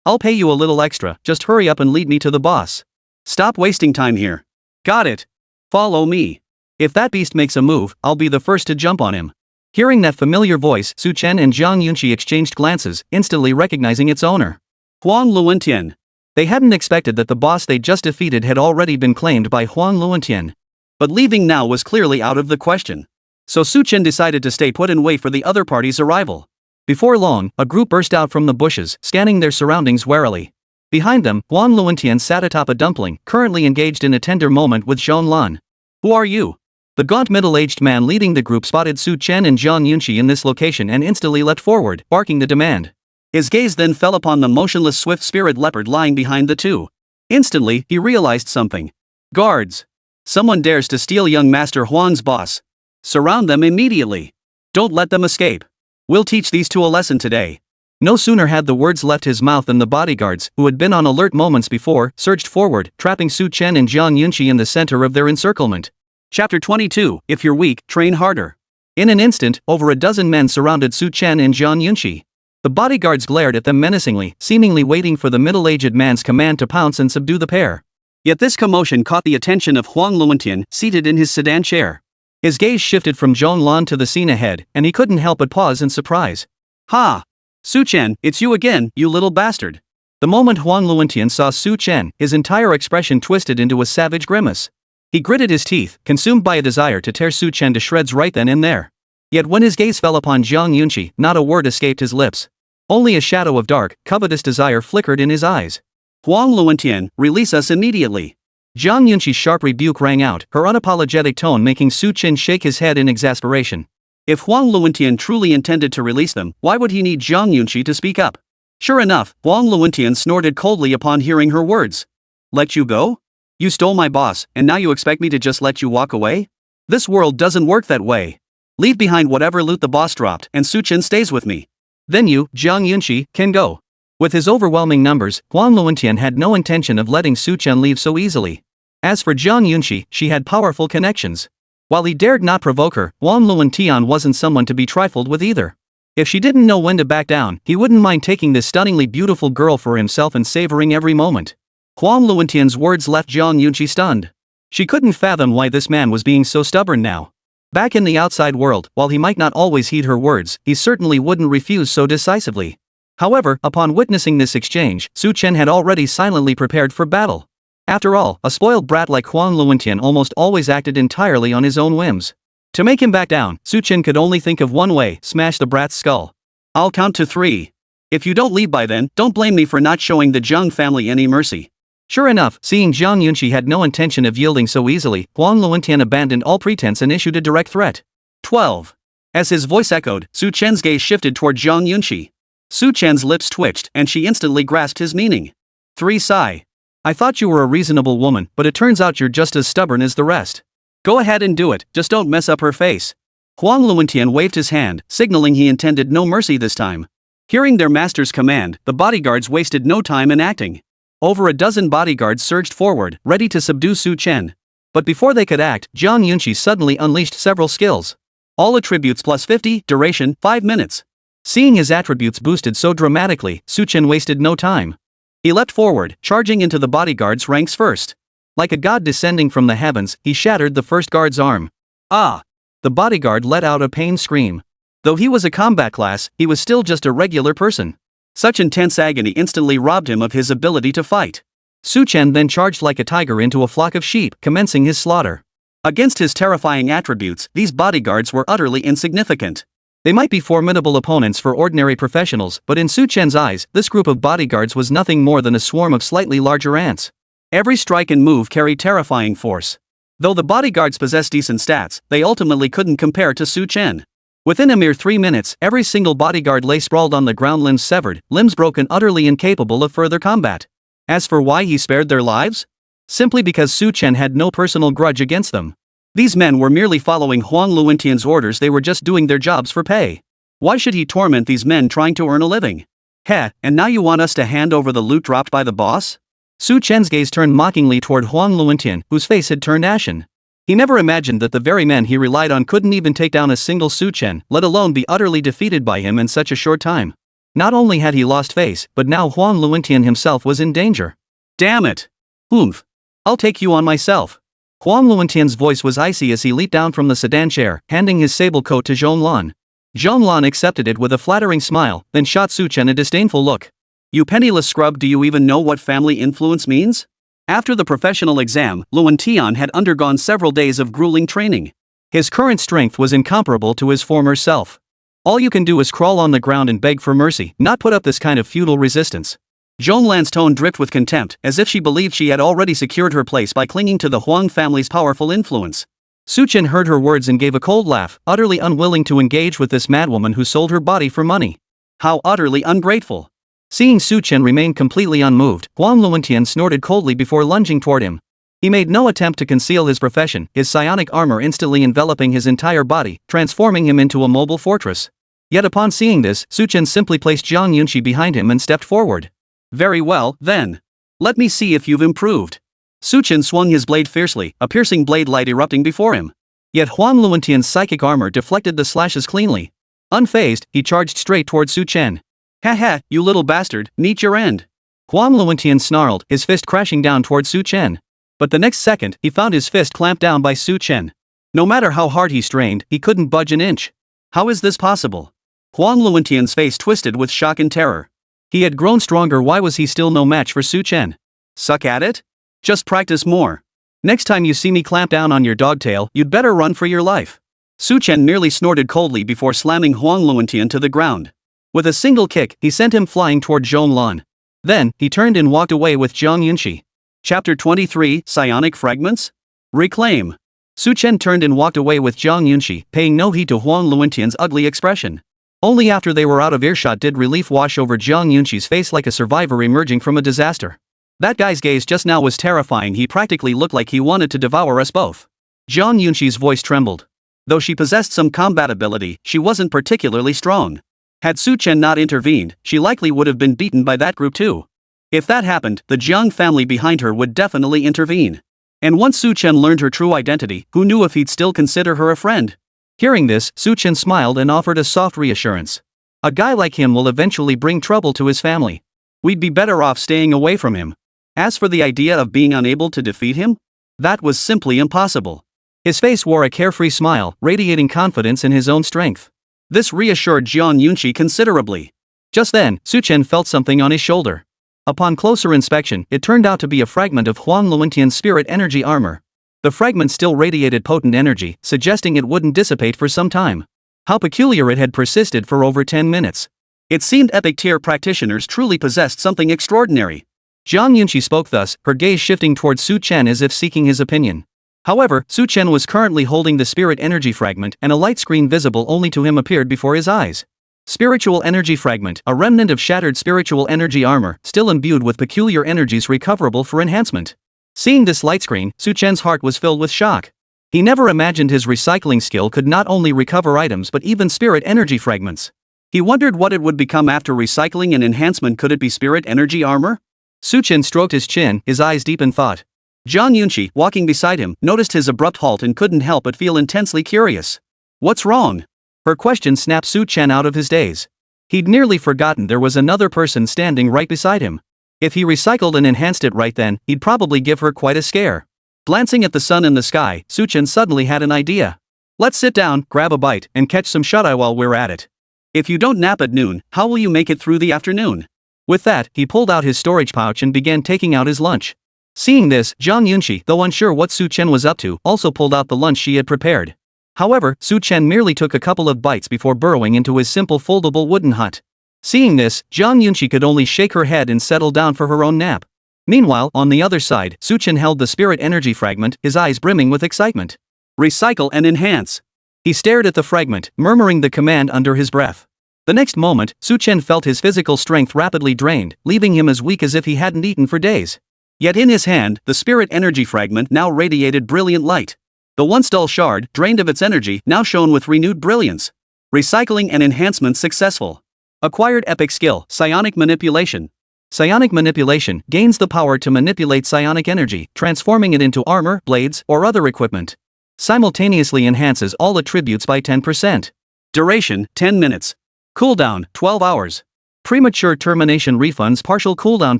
I'll pay you a little extra, just hurry up and lead me to the boss. Stop wasting time here. Got it. Follow me. If that beast makes a move, I'll be the first to jump on him. Hearing that familiar voice, Su Chen and Zhang Yunqi exchanged glances, instantly recognizing its owner. Huang Luentian. They hadn't expected that the boss they just defeated had already been claimed by Huang Luentian. But leaving now was clearly out of the question. So Su Chen decided to stay put and wait for the other party's arrival. Before long, a group burst out from the bushes, scanning their surroundings warily. Behind them, Huang Luentian sat atop a dumpling, currently engaged in a tender moment with Zhong Lan. Who are you? The gaunt middle-aged man leading the group spotted Su Chen and Zhang Yunqi in this location and instantly leapt forward, barking the demand. His gaze then fell upon the motionless Swift Spirit Leopard lying behind the two. Instantly, he realized something. Guards! Someone dares to steal young Master Huang's boss. Surround them immediately. Don't let them escape. We'll teach these two a lesson today. No sooner had the words left his mouth than the bodyguards, who had been on alert moments before, surged forward, trapping Su Chen and Zhang Yunqi in the center of their encirclement. Chapter 22, If you're weak, train harder. In an instant, over a dozen men surrounded Su Chen and Zhang Yunqi. The bodyguards glared at them menacingly, seemingly waiting for the middle-aged man's command to pounce and subdue the pair. Yet this commotion caught the attention of Huang Luentian, seated in his sedan chair. His gaze shifted from Zhong Lan to the scene ahead, and he couldn't help but pause in surprise. Ha! Su Chen, it's you again, you little bastard. The moment Huang Luentian saw Su Chen, his entire expression twisted into a savage grimace. He gritted his teeth, consumed by a desire to tear Su Chen to shreds right then and there. Yet when his gaze fell upon Zhang Yunqi, not a word escaped his lips. Only a shadow of dark, covetous desire flickered in his eyes. Huang Luentian, release us immediately. Zhang Yunqi's sharp rebuke rang out, her unapologetic tone making Su Chen shake his head in exasperation. If Huang Luentian truly intended to release them, why would he need Zhang Yunqi to speak up? Sure enough, Huang Luentian snorted coldly upon hearing her words. Let you go? You stole my boss, and now you expect me to just let you walk away? This world doesn't work that way. Leave behind whatever loot the boss dropped, and Su Chen stays with me. Then you, Zhang Yunqi, can go. With his overwhelming numbers, Huang Luentian had no intention of letting Su Chen leave so easily. As for Zhang Yunqi, she had powerful connections. While he dared not provoke her, Huang Luentian wasn't someone to be trifled with either. If she didn't know when to back down, he wouldn't mind taking this stunningly beautiful girl for himself and savoring every moment. Huang Luentian's words left Zhang Yunqi stunned. She couldn't fathom why this man was being so stubborn now. Back in the outside world, while he might not always heed her words, he certainly wouldn't refuse so decisively. However, upon witnessing this exchange, Su Chen had already silently prepared for battle. After all, a spoiled brat like Huang Luentian almost always acted entirely on his own whims. To make him back down, Su Chen could only think of one way: smash the brat's skull. I'll count to 3. If you don't leave by then, don't blame me for not showing the Zhang family any mercy. Sure enough, seeing Zhang Yunqi had no intention of yielding so easily, Huang Luentian abandoned all pretense and issued a direct threat. 12. As his voice echoed, Su Chen's gaze shifted toward Zhang Yunqi. Su Chen's lips twitched, and she instantly grasped his meaning. 3. Sigh. I thought you were a reasonable woman, but it turns out you're just as stubborn as the rest. Go ahead and do it, just don't mess up her face. Huang Luentian waved his hand, signaling he intended no mercy this time. Hearing their master's command, the bodyguards wasted no time in acting. Over a dozen bodyguards surged forward, ready to subdue Su Chen. But before they could act, Zhang Yunqi suddenly unleashed several skills. All attributes plus 50, duration, 5 minutes. Seeing his attributes boosted so dramatically, Su Chen wasted no time. He leapt forward, charging into the bodyguards' ranks first. Like a god descending from the heavens, he shattered the first guard's arm. Ah! The bodyguard let out a pained scream. Though he was a combat class, he was still just a regular person. Such intense agony instantly robbed him of his ability to fight. Su Chen then charged like a tiger into a flock of sheep, commencing his slaughter. Against his terrifying attributes, these bodyguards were utterly insignificant. They might be formidable opponents for ordinary professionals, but in Su Chen's eyes, this group of bodyguards was nothing more than a swarm of slightly larger ants. Every strike and move carried terrifying force. Though the bodyguards possessed decent stats, they ultimately couldn't compare to Su Chen. Within a mere 3 minutes, every single bodyguard lay sprawled on the ground, limbs severed, limbs broken, utterly incapable of further combat. As for why he spared their lives? Simply because Su Chen had no personal grudge against them. These men were merely following Huang Luentian's orders, they were just doing their jobs for pay. Why should he torment these men trying to earn a living? Heh, and now you want us to hand over the loot dropped by the boss? Su Chen's gaze turned mockingly toward Huang Luentian, whose face had turned ashen. He never imagined that the very men he relied on couldn't even take down a single Su Chen, let alone be utterly defeated by him in such a short time. Not only had he lost face, but now Huang Luentian himself was in danger. Damn it! Oomph! I'll take you on myself. Huang Luentian's voice was icy as he leaped down from the sedan chair, handing his sable coat to Zhong Lan. Zhong Lan accepted it with a flattering smile, then shot Su Chen a disdainful look. You penniless scrub, do you even know what family influence means? After the professional exam, Luentian had undergone several days of grueling training. His current strength was incomparable to his former self. All you can do is crawl on the ground and beg for mercy, not put up this kind of futile resistance. Zhong Lan's tone dripped with contempt, as if she believed she had already secured her place by clinging to the Huang family's powerful influence. Su Chen heard her words and gave a cold laugh, utterly unwilling to engage with this madwoman who sold her body for money. How utterly ungrateful! Seeing Su Chen remain completely unmoved, Huang Luentian snorted coldly before lunging toward him. He made no attempt to conceal his profession, his psionic armor instantly enveloping his entire body, transforming him into a mobile fortress. Yet upon seeing this, Su Chen simply placed Zhang Yunqi behind him and stepped forward. Very well, then. Let me see if you've improved. Su Chen swung his blade fiercely, a piercing blade light erupting before him. Yet Huang Luentian's psychic armor deflected the slashes cleanly. Unfazed, he charged straight toward Su Chen. Ha ha, you little bastard, meet your end. Huang Luentian snarled, his fist crashing down toward Su Chen. But the next second, he found his fist clamped down by Su Chen. No matter how hard he strained, he couldn't budge an inch. How is this possible? Huang Luentian's face twisted with shock and terror. He had grown stronger, why was he still no match for Su Chen? Suck at it? Just practice more. Next time you see me clamp down on your dogtail, you'd better run for your life. Su Chen merely snorted coldly before slamming Huang Luentian to the ground. With a single kick, he sent him flying toward Zhong Lan. Then, he turned and walked away with Zhang Yunqi. Chapter 23, Psionic Fragments? Reclaim. Su Chen turned and walked away with Zhang Yunqi, paying no heed to Huang Luentian's ugly expression. Only after they were out of earshot did relief wash over Zhang Yunqi's face like a survivor emerging from a disaster. That guy's gaze just now was terrifying, he practically looked like he wanted to devour us both. Zhang Yunqi's voice trembled. Though she possessed some combat ability, she wasn't particularly strong. Had Su Chen not intervened, she likely would have been beaten by that group too. If that happened, the Jiang family behind her would definitely intervene. And once Su Chen learned her true identity, who knew if he'd still consider her a friend? Hearing this, Su Chen smiled and offered a soft reassurance. A guy like him will eventually bring trouble to his family. We'd be better off staying away from him. As for the idea of being unable to defeat him, that was simply impossible. His face wore a carefree smile, radiating confidence in his own strength. This reassured Jiang Yunqi considerably. Just then, Su Chen felt something on his shoulder. Upon closer inspection, it turned out to be a fragment of Huang Luentian's spirit energy armor. The fragment still radiated potent energy, suggesting it wouldn't dissipate for some time. How peculiar it had persisted for over 10 minutes. It seemed epic tier practitioners truly possessed something extraordinary. Jiang Yunqi spoke thus, her gaze shifting towards Su Chen as if seeking his opinion. However, Su Chen was currently holding the spirit energy fragment, and a light screen visible only to him appeared before his eyes. Spiritual energy fragment, a remnant of shattered spiritual energy armor, still imbued with peculiar energies recoverable for enhancement. Seeing this light screen, Su Chen's heart was filled with shock. He never imagined his recycling skill could not only recover items but even spirit energy fragments. He wondered what it would become after recycling and enhancement. Could it be spirit energy armor? Su Chen stroked his chin, his eyes deep in thought. Jiang Yunqi, walking beside him, noticed his abrupt halt and couldn't help but feel intensely curious. What's wrong? Her question snapped Su Chen out of his daze. He'd nearly forgotten there was another person standing right beside him. If he recycled and enhanced it right then, he'd probably give her quite a scare. Glancing at the sun in the sky, Su Chen suddenly had an idea. Let's sit down, grab a bite, and catch some shut-eye while we're at it. If you don't nap at noon, how will you make it through the afternoon? With that, he pulled out his storage pouch and began taking out his lunch. Seeing this, Jiang Yunqi, though unsure what Su Chen was up to, also pulled out the lunch she had prepared. However, Su Chen merely took a couple of bites before burrowing into his simple foldable wooden hut. Seeing this, Jiang Yunqi could only shake her head and settle down for her own nap. Meanwhile, on the other side, Su Chen held the spirit energy fragment, his eyes brimming with excitement. Recycle and enhance. He stared at the fragment, murmuring the command under his breath. The next moment, Su Chen felt his physical strength rapidly drained, leaving him as weak as if he hadn't eaten for days. Yet in his hand, the spirit energy fragment now radiated brilliant light. The once dull shard, drained of its energy, now shone with renewed brilliance. Recycling and enhancement successful. Acquired epic skill, psionic manipulation. Psionic manipulation gains the power to manipulate psionic energy, transforming it into armor, blades, or other equipment. Simultaneously enhances all attributes by 10%. Duration, 10 minutes. Cooldown, 12 hours. Premature termination refunds partial cooldown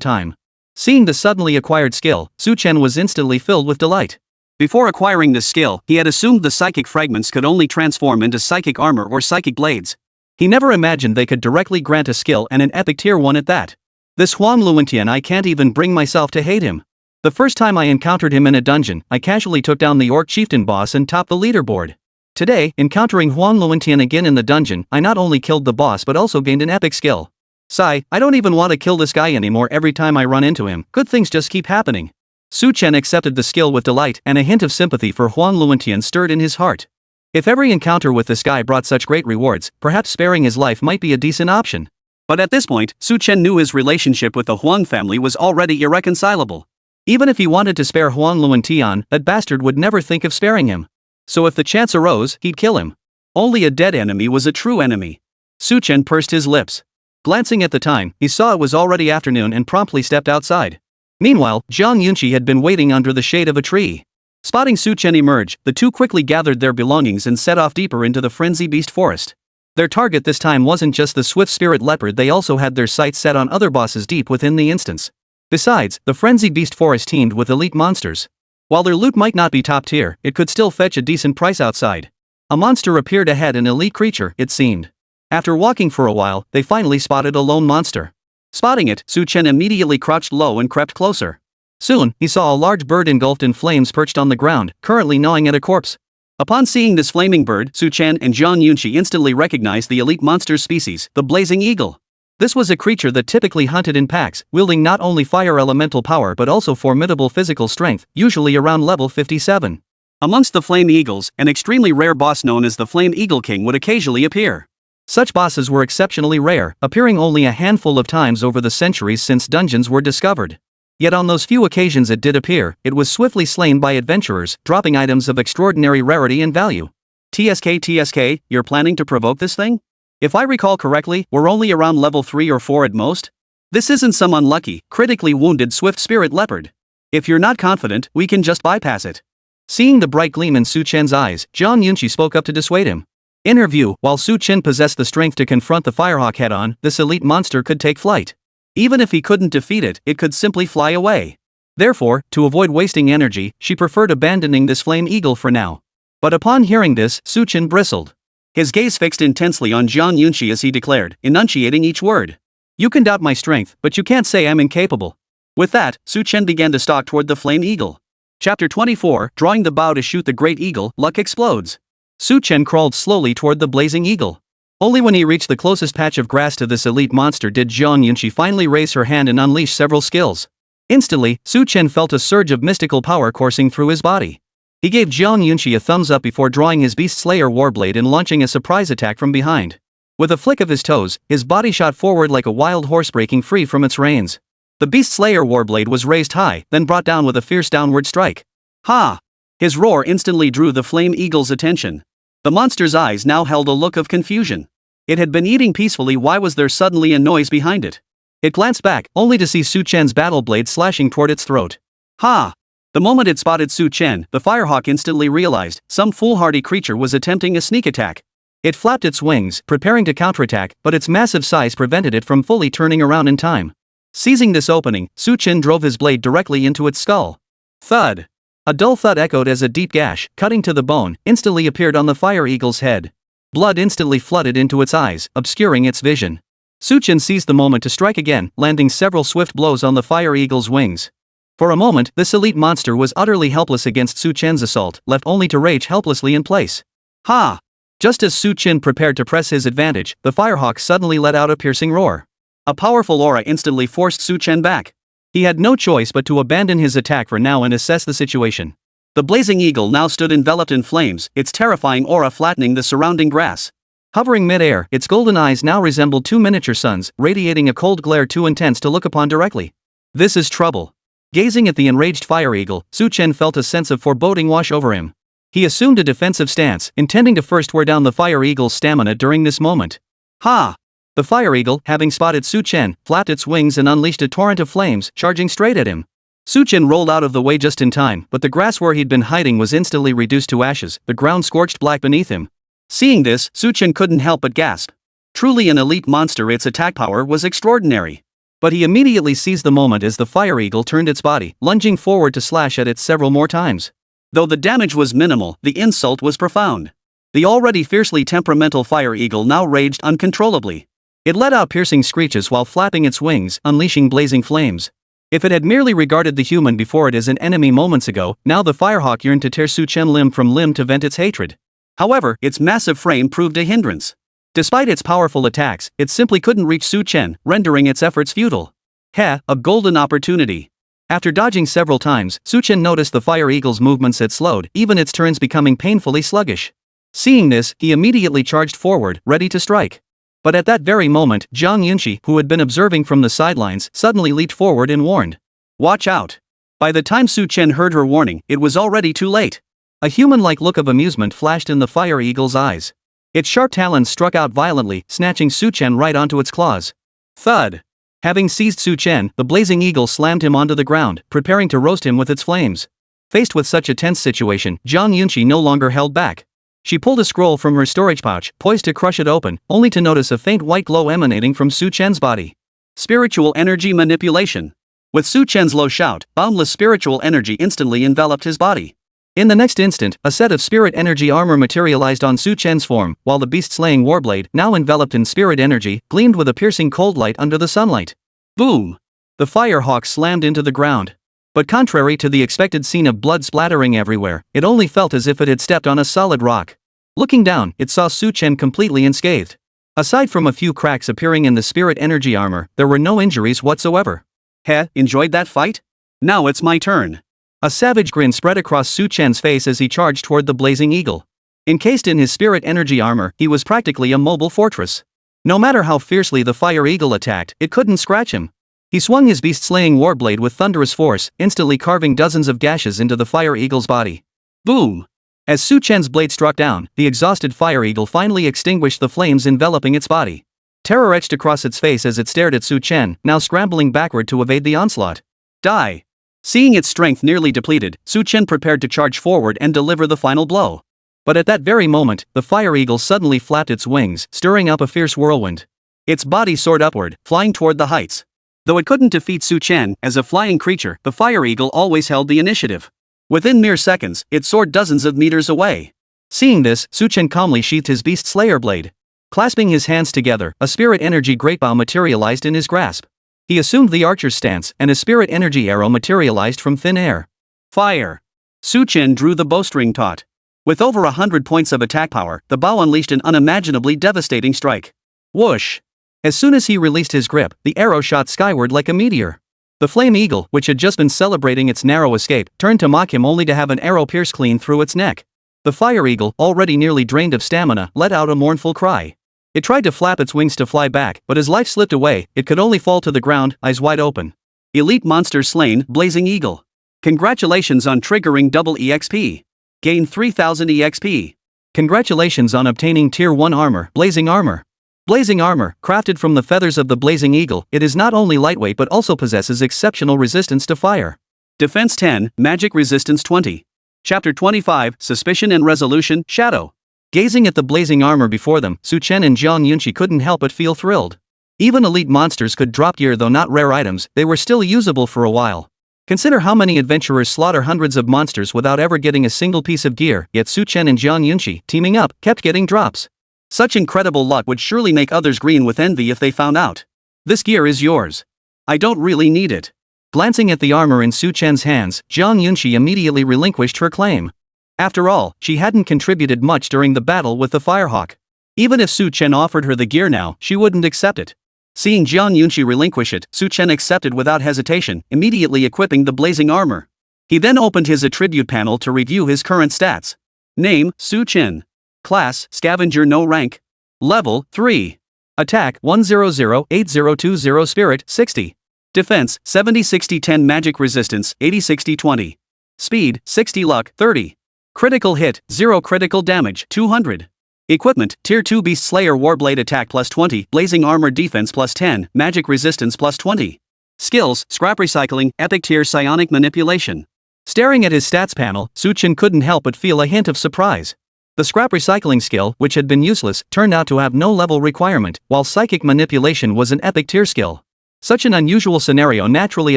time. Seeing the suddenly acquired skill, Su Chen was instantly filled with delight. Before acquiring this skill, he had assumed the psychic fragments could only transform into psychic armor or psychic blades. He never imagined they could directly grant a skill, and an epic tier 1 at that. This Huang Luentian, I can't even bring myself to hate him. The first time I encountered him in a dungeon, I casually took down the Orc chieftain boss and topped the leaderboard. Today, encountering Huang Luentian again in the dungeon, I not only killed the boss but also gained an epic skill. Sigh, I don't even want to kill this guy anymore. Every time I run into him, good things just keep happening. Su Chen accepted the skill with delight, and a hint of sympathy for Huang Luentian stirred in his heart. If every encounter with this guy brought such great rewards, perhaps sparing his life might be a decent option. But at this point, Su Chen knew his relationship with the Huang family was already irreconcilable. Even if he wanted to spare Huang Luentian, that bastard would never think of sparing him. So if the chance arose, he'd kill him. Only a dead enemy was a true enemy. Su Chen pursed his lips. Glancing at the time, he saw it was already afternoon and promptly stepped outside. Meanwhile, Jiang Yunqi had been waiting under the shade of a tree. Spotting Su Chen emerge, the two quickly gathered their belongings and set off deeper into the frenzy beast forest. Their target this time wasn't just the swift spirit leopard, they also had their sights set on other bosses deep within the instance. Besides, the frenzy beast forest teemed with elite monsters. While their loot might not be top tier, it could still fetch a decent price outside. A monster appeared ahead, an elite creature, it seemed. After walking for a while, they finally spotted a lone monster. Spotting it, Su Chen immediately crouched low and crept closer. Soon, he saw a large bird engulfed in flames perched on the ground, currently gnawing at a corpse. Upon seeing this flaming bird, Su Chen and Jiang Yunqi instantly recognized the elite monster species, the blazing eagle. This was a creature that typically hunted in packs, wielding not only fire elemental power but also formidable physical strength, usually around level 57. Amongst the flame eagles, an extremely rare boss known as the Flame Eagle King would occasionally appear. Such bosses were exceptionally rare, appearing only a handful of times over the centuries since dungeons were discovered. Yet on those few occasions it did appear, it was swiftly slain by adventurers, dropping items of extraordinary rarity and value. TSK, you're planning to provoke this thing? If I recall correctly, we're only around level 3 or 4 at most? This isn't some unlucky, critically wounded swift spirit leopard. If you're not confident, we can just bypass it. Seeing the bright gleam in Su Chen's eyes, Jiang Yunqi spoke up to dissuade him. In her view, while Su Chen possessed the strength to confront the Firehawk head-on, this elite monster could take flight. Even if he couldn't defeat it, it could simply fly away. Therefore, to avoid wasting energy, she preferred abandoning this flame eagle for now. But upon hearing this, Su Chen bristled. His gaze fixed intensely on Zhang Yunxi as he declared, enunciating each word. You can doubt my strength, but you can't say I'm incapable. With that, Su Chen began to stalk toward the flame eagle. Chapter 24, drawing the bow to shoot the great eagle, luck explodes. Su Chen crawled slowly toward the blazing eagle. Only when he reached the closest patch of grass to this elite monster did Zhang Yunxi finally raise her hand and unleash several skills. Instantly, Su Chen felt a surge of mystical power coursing through his body. He gave Zhang Yunxi a thumbs up before drawing his Beast Slayer Warblade and launching a surprise attack from behind. With a flick of his toes, his body shot forward like a wild horse breaking free from its reins. The Beast Slayer Warblade was raised high, then brought down with a fierce downward strike. Ha! His roar instantly drew the flame eagle's attention. The monster's eyes now held a look of confusion. It had been eating peacefully, why was there suddenly a noise behind it? It glanced back, only to see Su Chen's battle blade slashing toward its throat. Ha! The moment it spotted Su Chen, the firehawk instantly realized some foolhardy creature was attempting a sneak attack. It flapped its wings, preparing to counterattack, but its massive size prevented it from fully turning around in time. Seizing this opening, Su Chen drove his blade directly into its skull. Thud! A dull thud echoed as a deep gash, cutting to the bone, instantly appeared on the fire eagle's head. Blood instantly flooded into its eyes, obscuring its vision. Su Chen seized the moment to strike again, landing several swift blows on the fire eagle's wings. For a moment, this elite monster was utterly helpless against Su Chen's assault, left only to rage helplessly in place. Ha! Just as Su Chen prepared to press his advantage, the firehawk suddenly let out a piercing roar. A powerful aura instantly forced Su Chen back. He had no choice but to abandon his attack for now and assess the situation. The blazing eagle now stood enveloped in flames, its terrifying aura flattening the surrounding grass. Hovering mid-air, its golden eyes now resembled two miniature suns, radiating a cold glare too intense to look upon directly. This is trouble. Gazing at the enraged fire eagle, Su Chen felt a sense of foreboding wash over him. He assumed a defensive stance, intending to first wear down the fire eagle's stamina during this moment. Ha! The fire eagle, having spotted Su Chen, flapped its wings and unleashed a torrent of flames, charging straight at him. Su Chen rolled out of the way just in time, but the grass where he'd been hiding was instantly reduced to ashes, the ground scorched black beneath him. Seeing this, Su Chen couldn't help but gasp. Truly an elite monster, its attack power was extraordinary. But he immediately seized the moment as the fire eagle turned its body, lunging forward to slash at it several more times. Though the damage was minimal, the insult was profound. The already fiercely temperamental fire eagle now raged uncontrollably. It let out piercing screeches while flapping its wings, unleashing blazing flames. If it had merely regarded the human before it as an enemy moments ago, now the firehawk yearned to tear Su Chen limb from limb to vent its hatred. However, its massive frame proved a hindrance. Despite its powerful attacks, it simply couldn't reach Su Chen, rendering its efforts futile. A golden opportunity. After dodging several times, Su Chen noticed the fire eagle's movements had slowed, even its turns becoming painfully sluggish. Seeing this, he immediately charged forward, ready to strike. But at that very moment, Zhang Yunxi, who had been observing from the sidelines, suddenly leaped forward and warned. Watch out! By the time Su Chen heard her warning, it was already too late. A human-like look of amusement flashed in the fire eagle's eyes. Its sharp talons struck out violently, snatching Su Chen right onto its claws. Thud! Having seized Su Chen, the blazing eagle slammed him onto the ground, preparing to roast him with its flames. Faced with such a tense situation, Zhang Yunxi no longer held back. She pulled a scroll from her storage pouch, poised to crush it open, only to notice a faint white glow emanating from Su Chen's body. Spiritual energy manipulation. With Su Chen's low shout, boundless spiritual energy instantly enveloped his body. In the next instant, a set of spirit energy armor materialized on Su Chen's form, while the beast-slaying warblade, now enveloped in spirit energy, gleamed with a piercing cold light under the sunlight. Boom! The firehawk slammed into the ground. But contrary to the expected scene of blood splattering everywhere, it only felt as if it had stepped on a solid rock. Looking down, it saw Su Chen completely unscathed. Aside from a few cracks appearing in the spirit energy armor, there were no injuries whatsoever. Enjoyed that fight? Now it's my turn. A savage grin spread across Su Chen's face as he charged toward the blazing eagle. Encased in his spirit energy armor, he was practically a mobile fortress. No matter how fiercely the fire eagle attacked, it couldn't scratch him. He swung his beast-slaying warblade with thunderous force, instantly carving dozens of gashes into the fire eagle's body. Boom! As Su Chen's blade struck down, the exhausted fire eagle finally extinguished the flames enveloping its body. Terror etched across its face as it stared at Su Chen, now scrambling backward to evade the onslaught. Die! Seeing its strength nearly depleted, Su Chen prepared to charge forward and deliver the final blow. But at that very moment, the fire eagle suddenly flapped its wings, stirring up a fierce whirlwind. Its body soared upward, flying toward the heights. Though it couldn't defeat Su Chen, as a flying creature, the fire eagle always held the initiative. Within mere seconds, it soared dozens of meters away. Seeing this, Su Chen calmly sheathed his beast slayer blade. Clasping his hands together, a spirit energy greatbow materialized in his grasp. He assumed the archer's stance, and a spirit energy arrow materialized from thin air. Fire! Su Chen drew the bowstring taut. With over 100 points of attack power, the bow unleashed an unimaginably devastating strike. Whoosh! As soon as he released his grip, the arrow shot skyward like a meteor. The flame eagle, which had just been celebrating its narrow escape, turned to mock him only to have an arrow pierce clean through its neck. The fire eagle, already nearly drained of stamina, let out a mournful cry. It tried to flap its wings to fly back, but as life slipped away, it could only fall to the ground, eyes wide open. Elite monster slain, Blazing Eagle. Congratulations on triggering double EXP. Gain 3000 EXP. Congratulations on obtaining Tier 1 armor, Blazing Armor. Blazing Armor, crafted from the feathers of the Blazing Eagle, it is not only lightweight but also possesses exceptional resistance to fire. Defense 10, Magic Resistance 20. Chapter 25, Suspicion and Resolution, Shadow. Gazing at the blazing armor before them, Su Chen and Zhang Yunqi couldn't help but feel thrilled. Even elite monsters could drop gear, though not rare items, they were still usable for a while. Consider how many adventurers slaughter hundreds of monsters without ever getting a single piece of gear, yet Su Chen and Zhang Yunqi, teaming up, kept getting drops. Such incredible luck would surely make others green with envy if they found out. This gear is yours. I don't really need it. Glancing at the armor in Su Chen's hands, Zhang Yunqi immediately relinquished her claim. After all, she hadn't contributed much during the battle with the Firehawk. Even if Su Chen offered her the gear now, she wouldn't accept it. Seeing Zhang Yunqi relinquish it, Su Chen accepted without hesitation, immediately equipping the blazing armor. He then opened his attribute panel to review his current stats. Name, Su Chen. Class, Scavenger, no rank. Level, 3. Attack, 100-8020 Spirit, 60. Defense, 70-60-10 Magic Resistance, 80-60-20. Speed, 60 Luck, 30. Critical hit, 0 critical damage, 200. Equipment, Tier 2 Beast Slayer Warblade Attack plus 20, Blazing Armor Defense plus 10, Magic Resistance plus 20. Skills, Scrap Recycling, Epic Tier Psionic Manipulation. Staring at his stats panel, Su Chen couldn't help but feel a hint of surprise. The Scrap Recycling skill, which had been useless, turned out to have no level requirement, while Psychic Manipulation was an Epic Tier skill. Such an unusual scenario naturally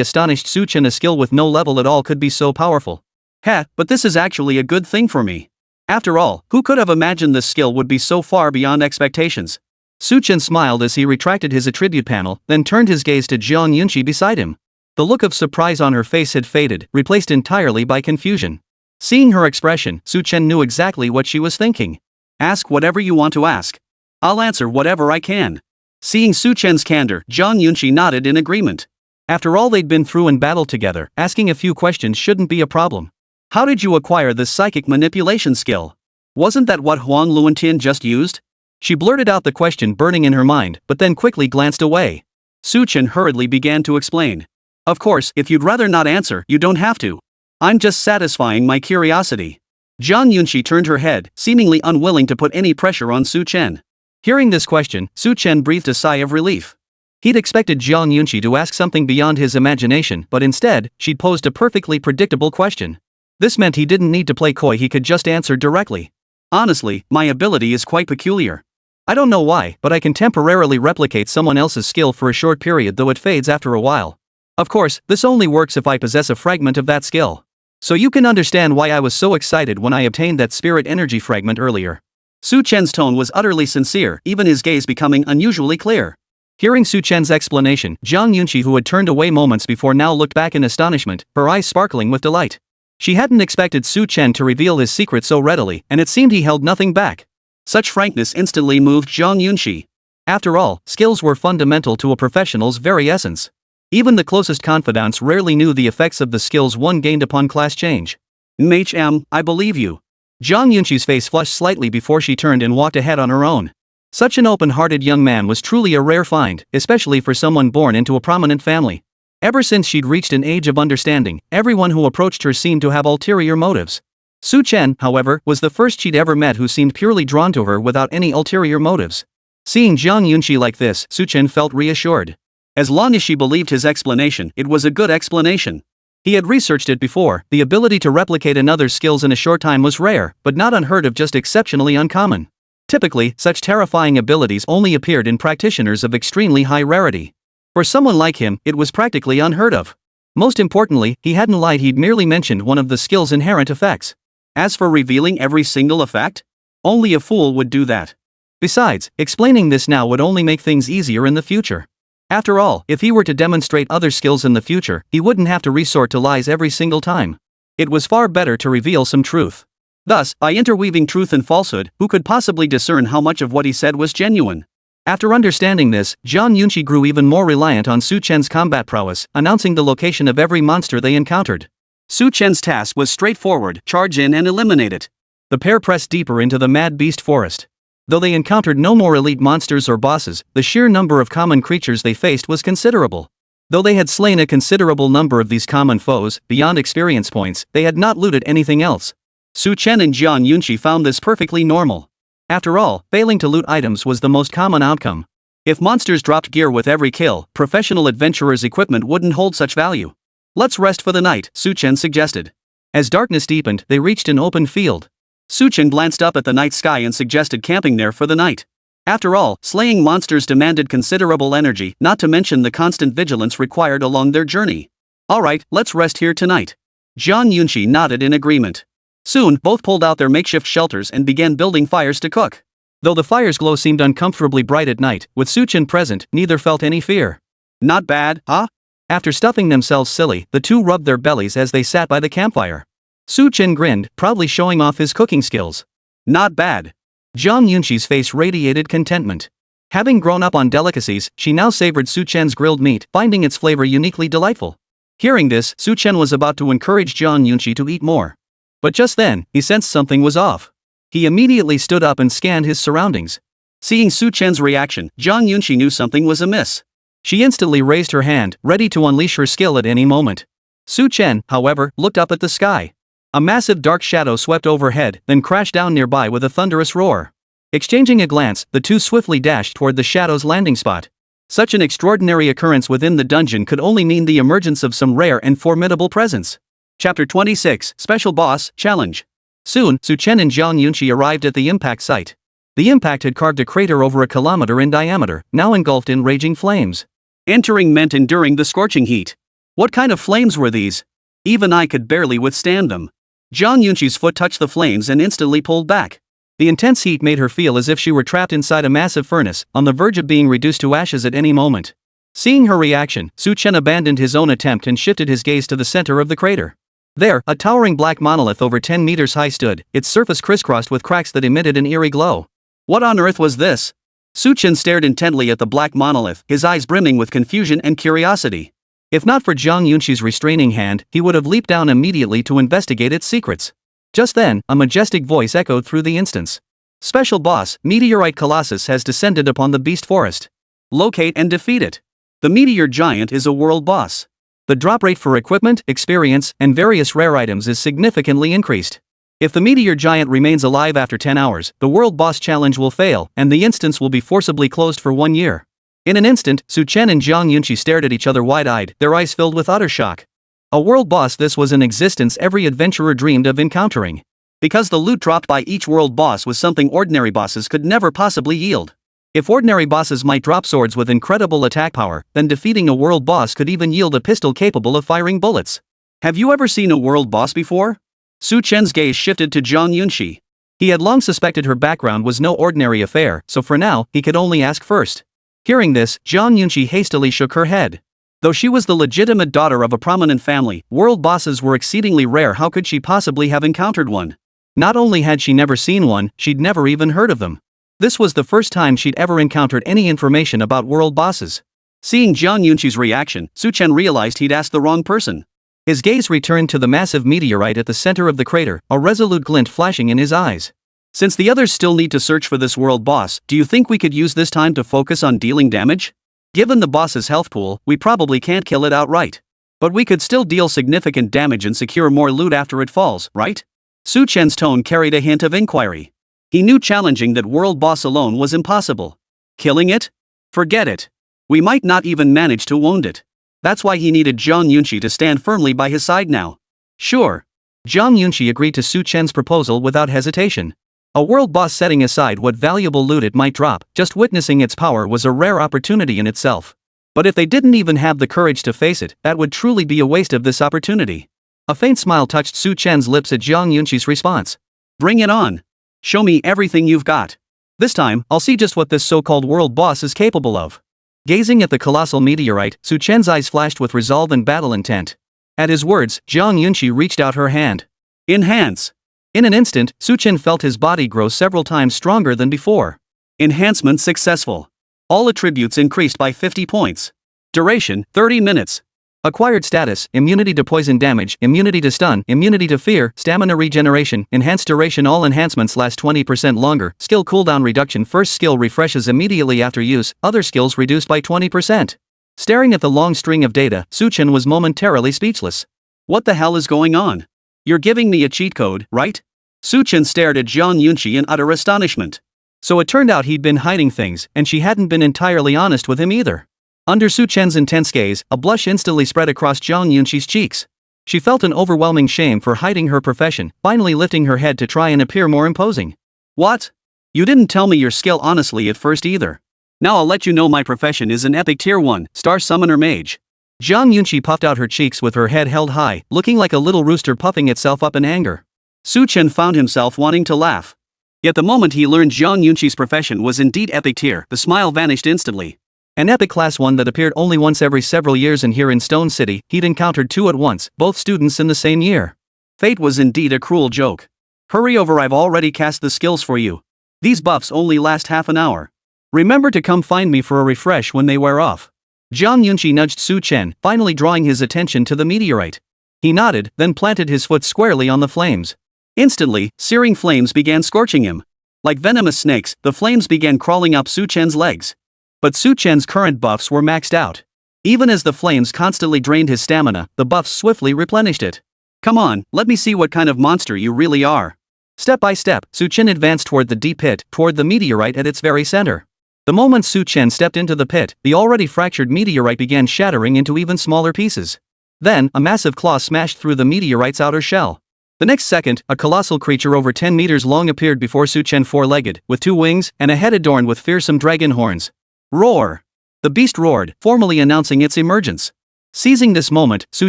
astonished Su Chen. A skill with no level at all could be so powerful. Heh, but this is actually a good thing for me. After all, who could have imagined this skill would be so far beyond expectations? Su Chen smiled as he retracted his attribute panel, then turned his gaze to Zhang Yunqi beside him. The look of surprise on her face had faded, replaced entirely by confusion. Seeing her expression, Su Chen knew exactly what she was thinking. Ask whatever you want to ask. I'll answer whatever I can. Seeing Su Chen's candor, Zhang Yunqi nodded in agreement. After all they'd been through in battle together, asking a few questions shouldn't be a problem. How did you acquire this psychic manipulation skill? Wasn't that what Huang Luantian just used? She blurted out the question burning in her mind, but then quickly glanced away. Su Chen hurriedly began to explain. Of course, if you'd rather not answer, you don't have to. I'm just satisfying my curiosity. Zhang Yunqi turned her head, seemingly unwilling to put any pressure on Su Chen. Hearing this question, Su Chen breathed a sigh of relief. He'd expected Zhang Yunqi to ask something beyond his imagination, but instead, she'd posed a perfectly predictable question. This meant he didn't need to play coy, he could just answer directly. Honestly, my ability is quite peculiar. I don't know why, but I can temporarily replicate someone else's skill for a short period, though it fades after a while. Of course, this only works if I possess a fragment of that skill. So you can understand why I was so excited when I obtained that spirit energy fragment earlier. Su Chen's tone was utterly sincere, even his gaze becoming unusually clear. Hearing Su Chen's explanation, Zhang Yunqi, who had turned away moments before, now looked back in astonishment, her eyes sparkling with delight. She hadn't expected Su Chen to reveal his secret so readily, and it seemed he held nothing back. Such frankness instantly moved Zhang Yunqi. After all, skills were fundamental to a professional's very essence. Even the closest confidants rarely knew the effects of the skills one gained upon class change. I believe you. Zhang Yunqi's face flushed slightly before she turned and walked ahead on her own. Such an open-hearted young man was truly a rare find, especially for someone born into a prominent family. Ever since she'd reached an age of understanding, everyone who approached her seemed to have ulterior motives. Su Chen, however, was the first she'd ever met who seemed purely drawn to her without any ulterior motives. Seeing Zhang Yunqi like this, Su Chen felt reassured. As long as she believed his explanation, it was a good explanation. He had researched it before. The ability to replicate another's skills in a short time was rare, but not unheard of, just exceptionally uncommon. Typically, such terrifying abilities only appeared in practitioners of extremely high rarity. For someone like him, it was practically unheard of. Most importantly, he hadn't lied, he'd merely mentioned one of the skill's inherent effects. As for revealing every single effect, only a fool would do that. Besides, explaining this now would only make things easier in the future. After all, if he were to demonstrate other skills in the future, he wouldn't have to resort to lies every single time. It was far better to reveal some truth. Thus, by interweaving truth and falsehood, who could possibly discern how much of what he said was genuine? After understanding this, Zhang Yunqi grew even more reliant on Su Chen's combat prowess, announcing the location of every monster they encountered. Su Chen's task was straightforward: charge in and eliminate it. The pair pressed deeper into the mad beast forest. Though they encountered no more elite monsters or bosses, the sheer number of common creatures they faced was considerable. Though they had slain a considerable number of these common foes, beyond experience points, they had not looted anything else. Su Chen and Zhang Yunqi found this perfectly normal. After all, failing to loot items was the most common outcome. If monsters dropped gear with every kill, professional adventurers' equipment wouldn't hold such value. Let's rest for the night, Su Chen suggested. As darkness deepened, they reached an open field. Su Chen glanced up at the night sky and suggested camping there for the night. After all, slaying monsters demanded considerable energy, not to mention the constant vigilance required along their journey. Alright, let's rest here tonight. Zhang Yunqi nodded in agreement. Soon, both pulled out their makeshift shelters and began building fires to cook. Though the fire's glow seemed uncomfortably bright at night, with Su Chen present, neither felt any fear. Not bad, huh? After stuffing themselves silly, the two rubbed their bellies as they sat by the campfire. Su Chen grinned, proudly showing off his cooking skills. Not bad. Zhang Yunqi's face radiated contentment. Having grown up on delicacies, she now savored Su Chen's grilled meat, finding its flavor uniquely delightful. Hearing this, Su Chen was about to encourage Zhang Yunqi to eat more. But just then, he sensed something was off. He immediately stood up and scanned his surroundings. Seeing Su Chen's reaction, Zhang Yunqi knew something was amiss. She instantly raised her hand, ready to unleash her skill at any moment. Su Chen, however, looked up at the sky. A massive dark shadow swept overhead, then crashed down nearby with a thunderous roar. Exchanging a glance, the two swiftly dashed toward the shadow's landing spot. Such an extraordinary occurrence within the dungeon could only mean the emergence of some rare and formidable presence. Chapter 26, Special Boss, Challenge. Soon, Su Chen and Zhang Yunqi arrived at the impact site. The impact had carved a crater over a kilometer in diameter, now engulfed in raging flames. Entering meant enduring the scorching heat. What kind of flames were these? Even I could barely withstand them. Zhang Yunqi's foot touched the flames and instantly pulled back. The intense heat made her feel as if she were trapped inside a massive furnace, on the verge of being reduced to ashes at any moment. Seeing her reaction, Su Chen abandoned his own attempt and shifted his gaze to the center of the crater. There, a towering black monolith over 10 meters high stood, its surface crisscrossed with cracks that emitted an eerie glow. What on earth was this? Su Chen stared intently at the black monolith, his eyes brimming with confusion and curiosity. If not for Zhang Yunqi's restraining hand, he would have leaped down immediately to investigate its secrets. Just then, a majestic voice echoed through the instance. Special Boss, Meteorite Colossus has descended upon the beast forest. Locate and defeat it. The meteor giant is a world boss. The drop rate for equipment, experience, and various rare items is significantly increased. If the meteor giant remains alive after 10 hours, the world boss challenge will fail, and the instance will be forcibly closed for 1 year. In an instant, Su Chen and Zhang Yunqi stared at each other wide-eyed, their eyes filled with utter shock. A world boss, this was an existence every adventurer dreamed of encountering. Because the loot dropped by each world boss was something ordinary bosses could never possibly yield. If ordinary bosses might drop swords with incredible attack power, then defeating a world boss could even yield a pistol capable of firing bullets. Have you ever seen a world boss before? Su Chen's gaze shifted to Zhang Yunqi. He had long suspected her background was no ordinary affair, so for now, he could only ask first. Hearing this, Zhang Yunqi hastily shook her head. Though she was the legitimate daughter of a prominent family, world bosses were exceedingly rare. How could she possibly have encountered one? Not only had she never seen one, she'd never even heard of them. This was the first time she'd ever encountered any information about world bosses. Seeing Zhang Yunqi's reaction, Su Chen realized he'd asked the wrong person. His gaze returned to the massive meteorite at the center of the crater, a resolute glint flashing in his eyes. Since the others still need to search for this world boss, do you think we could use this time to focus on dealing damage? Given the boss's health pool, we probably can't kill it outright. But we could still deal significant damage and secure more loot after it falls, right? Su Chen's tone carried a hint of inquiry. He knew challenging that world boss alone was impossible. Killing it? Forget it. We might not even manage to wound it. That's why he needed Zhang Yunqi to stand firmly by his side now. Sure. Zhang Yunqi agreed to Su Chen's proposal without hesitation. A world boss setting aside what valuable loot it might drop, just witnessing its power was a rare opportunity in itself. But if they didn't even have the courage to face it, that would truly be a waste of this opportunity. A faint smile touched Su Chen's lips at Zhang Yunqi's response. Bring it on. Show me everything you've got. This time, I'll see just what this so-called world boss is capable of. Gazing at the colossal meteorite, Su Chen's eyes flashed with resolve and battle intent. At his words, Zhang Yunqi reached out her hand. Enhance. In an instant, Su Chen felt his body grow several times stronger than before. Enhancement successful. All attributes increased by 50 points. Duration, 30 minutes. Acquired status, immunity to poison damage, immunity to stun, immunity to fear, stamina regeneration, enhanced duration. All enhancements last 20% longer, skill cooldown reduction. First skill refreshes immediately after use, other skills reduced by 20%. Staring at the long string of data, Su Chen was momentarily speechless. What the hell is going on? You're giving me a cheat code, right? Su Chen stared at Zhang Yunqi in utter astonishment. So it turned out he'd been hiding things, and she hadn't been entirely honest with him either. Under Su Chen's intense gaze, a blush instantly spread across Zhang Yunqi's cheeks. She felt an overwhelming shame for hiding her profession, finally lifting her head to try and appear more imposing. What? You didn't tell me your skill honestly at first either. Now I'll let you know my profession is an epic tier 1, star summoner mage. Zhang Yunqi puffed out her cheeks with her head held high, looking like a little rooster puffing itself up in anger. Su Chen found himself wanting to laugh. Yet the moment he learned Zhang Yunqi's profession was indeed epic tier, the smile vanished instantly. An epic class 1 that appeared only once every several years, and here in Stone City, he'd encountered 2 at once, both students in the same year. Fate was indeed a cruel joke. Hurry over, I've already cast the skills for you. These buffs only last half an hour. Remember to come find me for a refresh when they wear off. Zhang Yunqi nudged Su Chen, finally drawing his attention to the meteorite. He nodded, then planted his foot squarely on the flames. Instantly, searing flames began scorching him. Like venomous snakes, the flames began crawling up Su Chen's legs. But Su Chen's current buffs were maxed out. Even as the flames constantly drained his stamina, the buffs swiftly replenished it. Come on, let me see what kind of monster you really are. Step by step, Su Chen advanced toward the deep pit, toward the meteorite at its very center. The moment Su Chen stepped into the pit, the already fractured meteorite began shattering into even smaller pieces. Then, a massive claw smashed through the meteorite's outer shell. The next second, a colossal creature over 10 meters long appeared before Su Chen, 4-legged, with 2 wings, and a head adorned with fearsome dragon horns. Roar! The beast roared, formally announcing its emergence. Seizing this moment, Su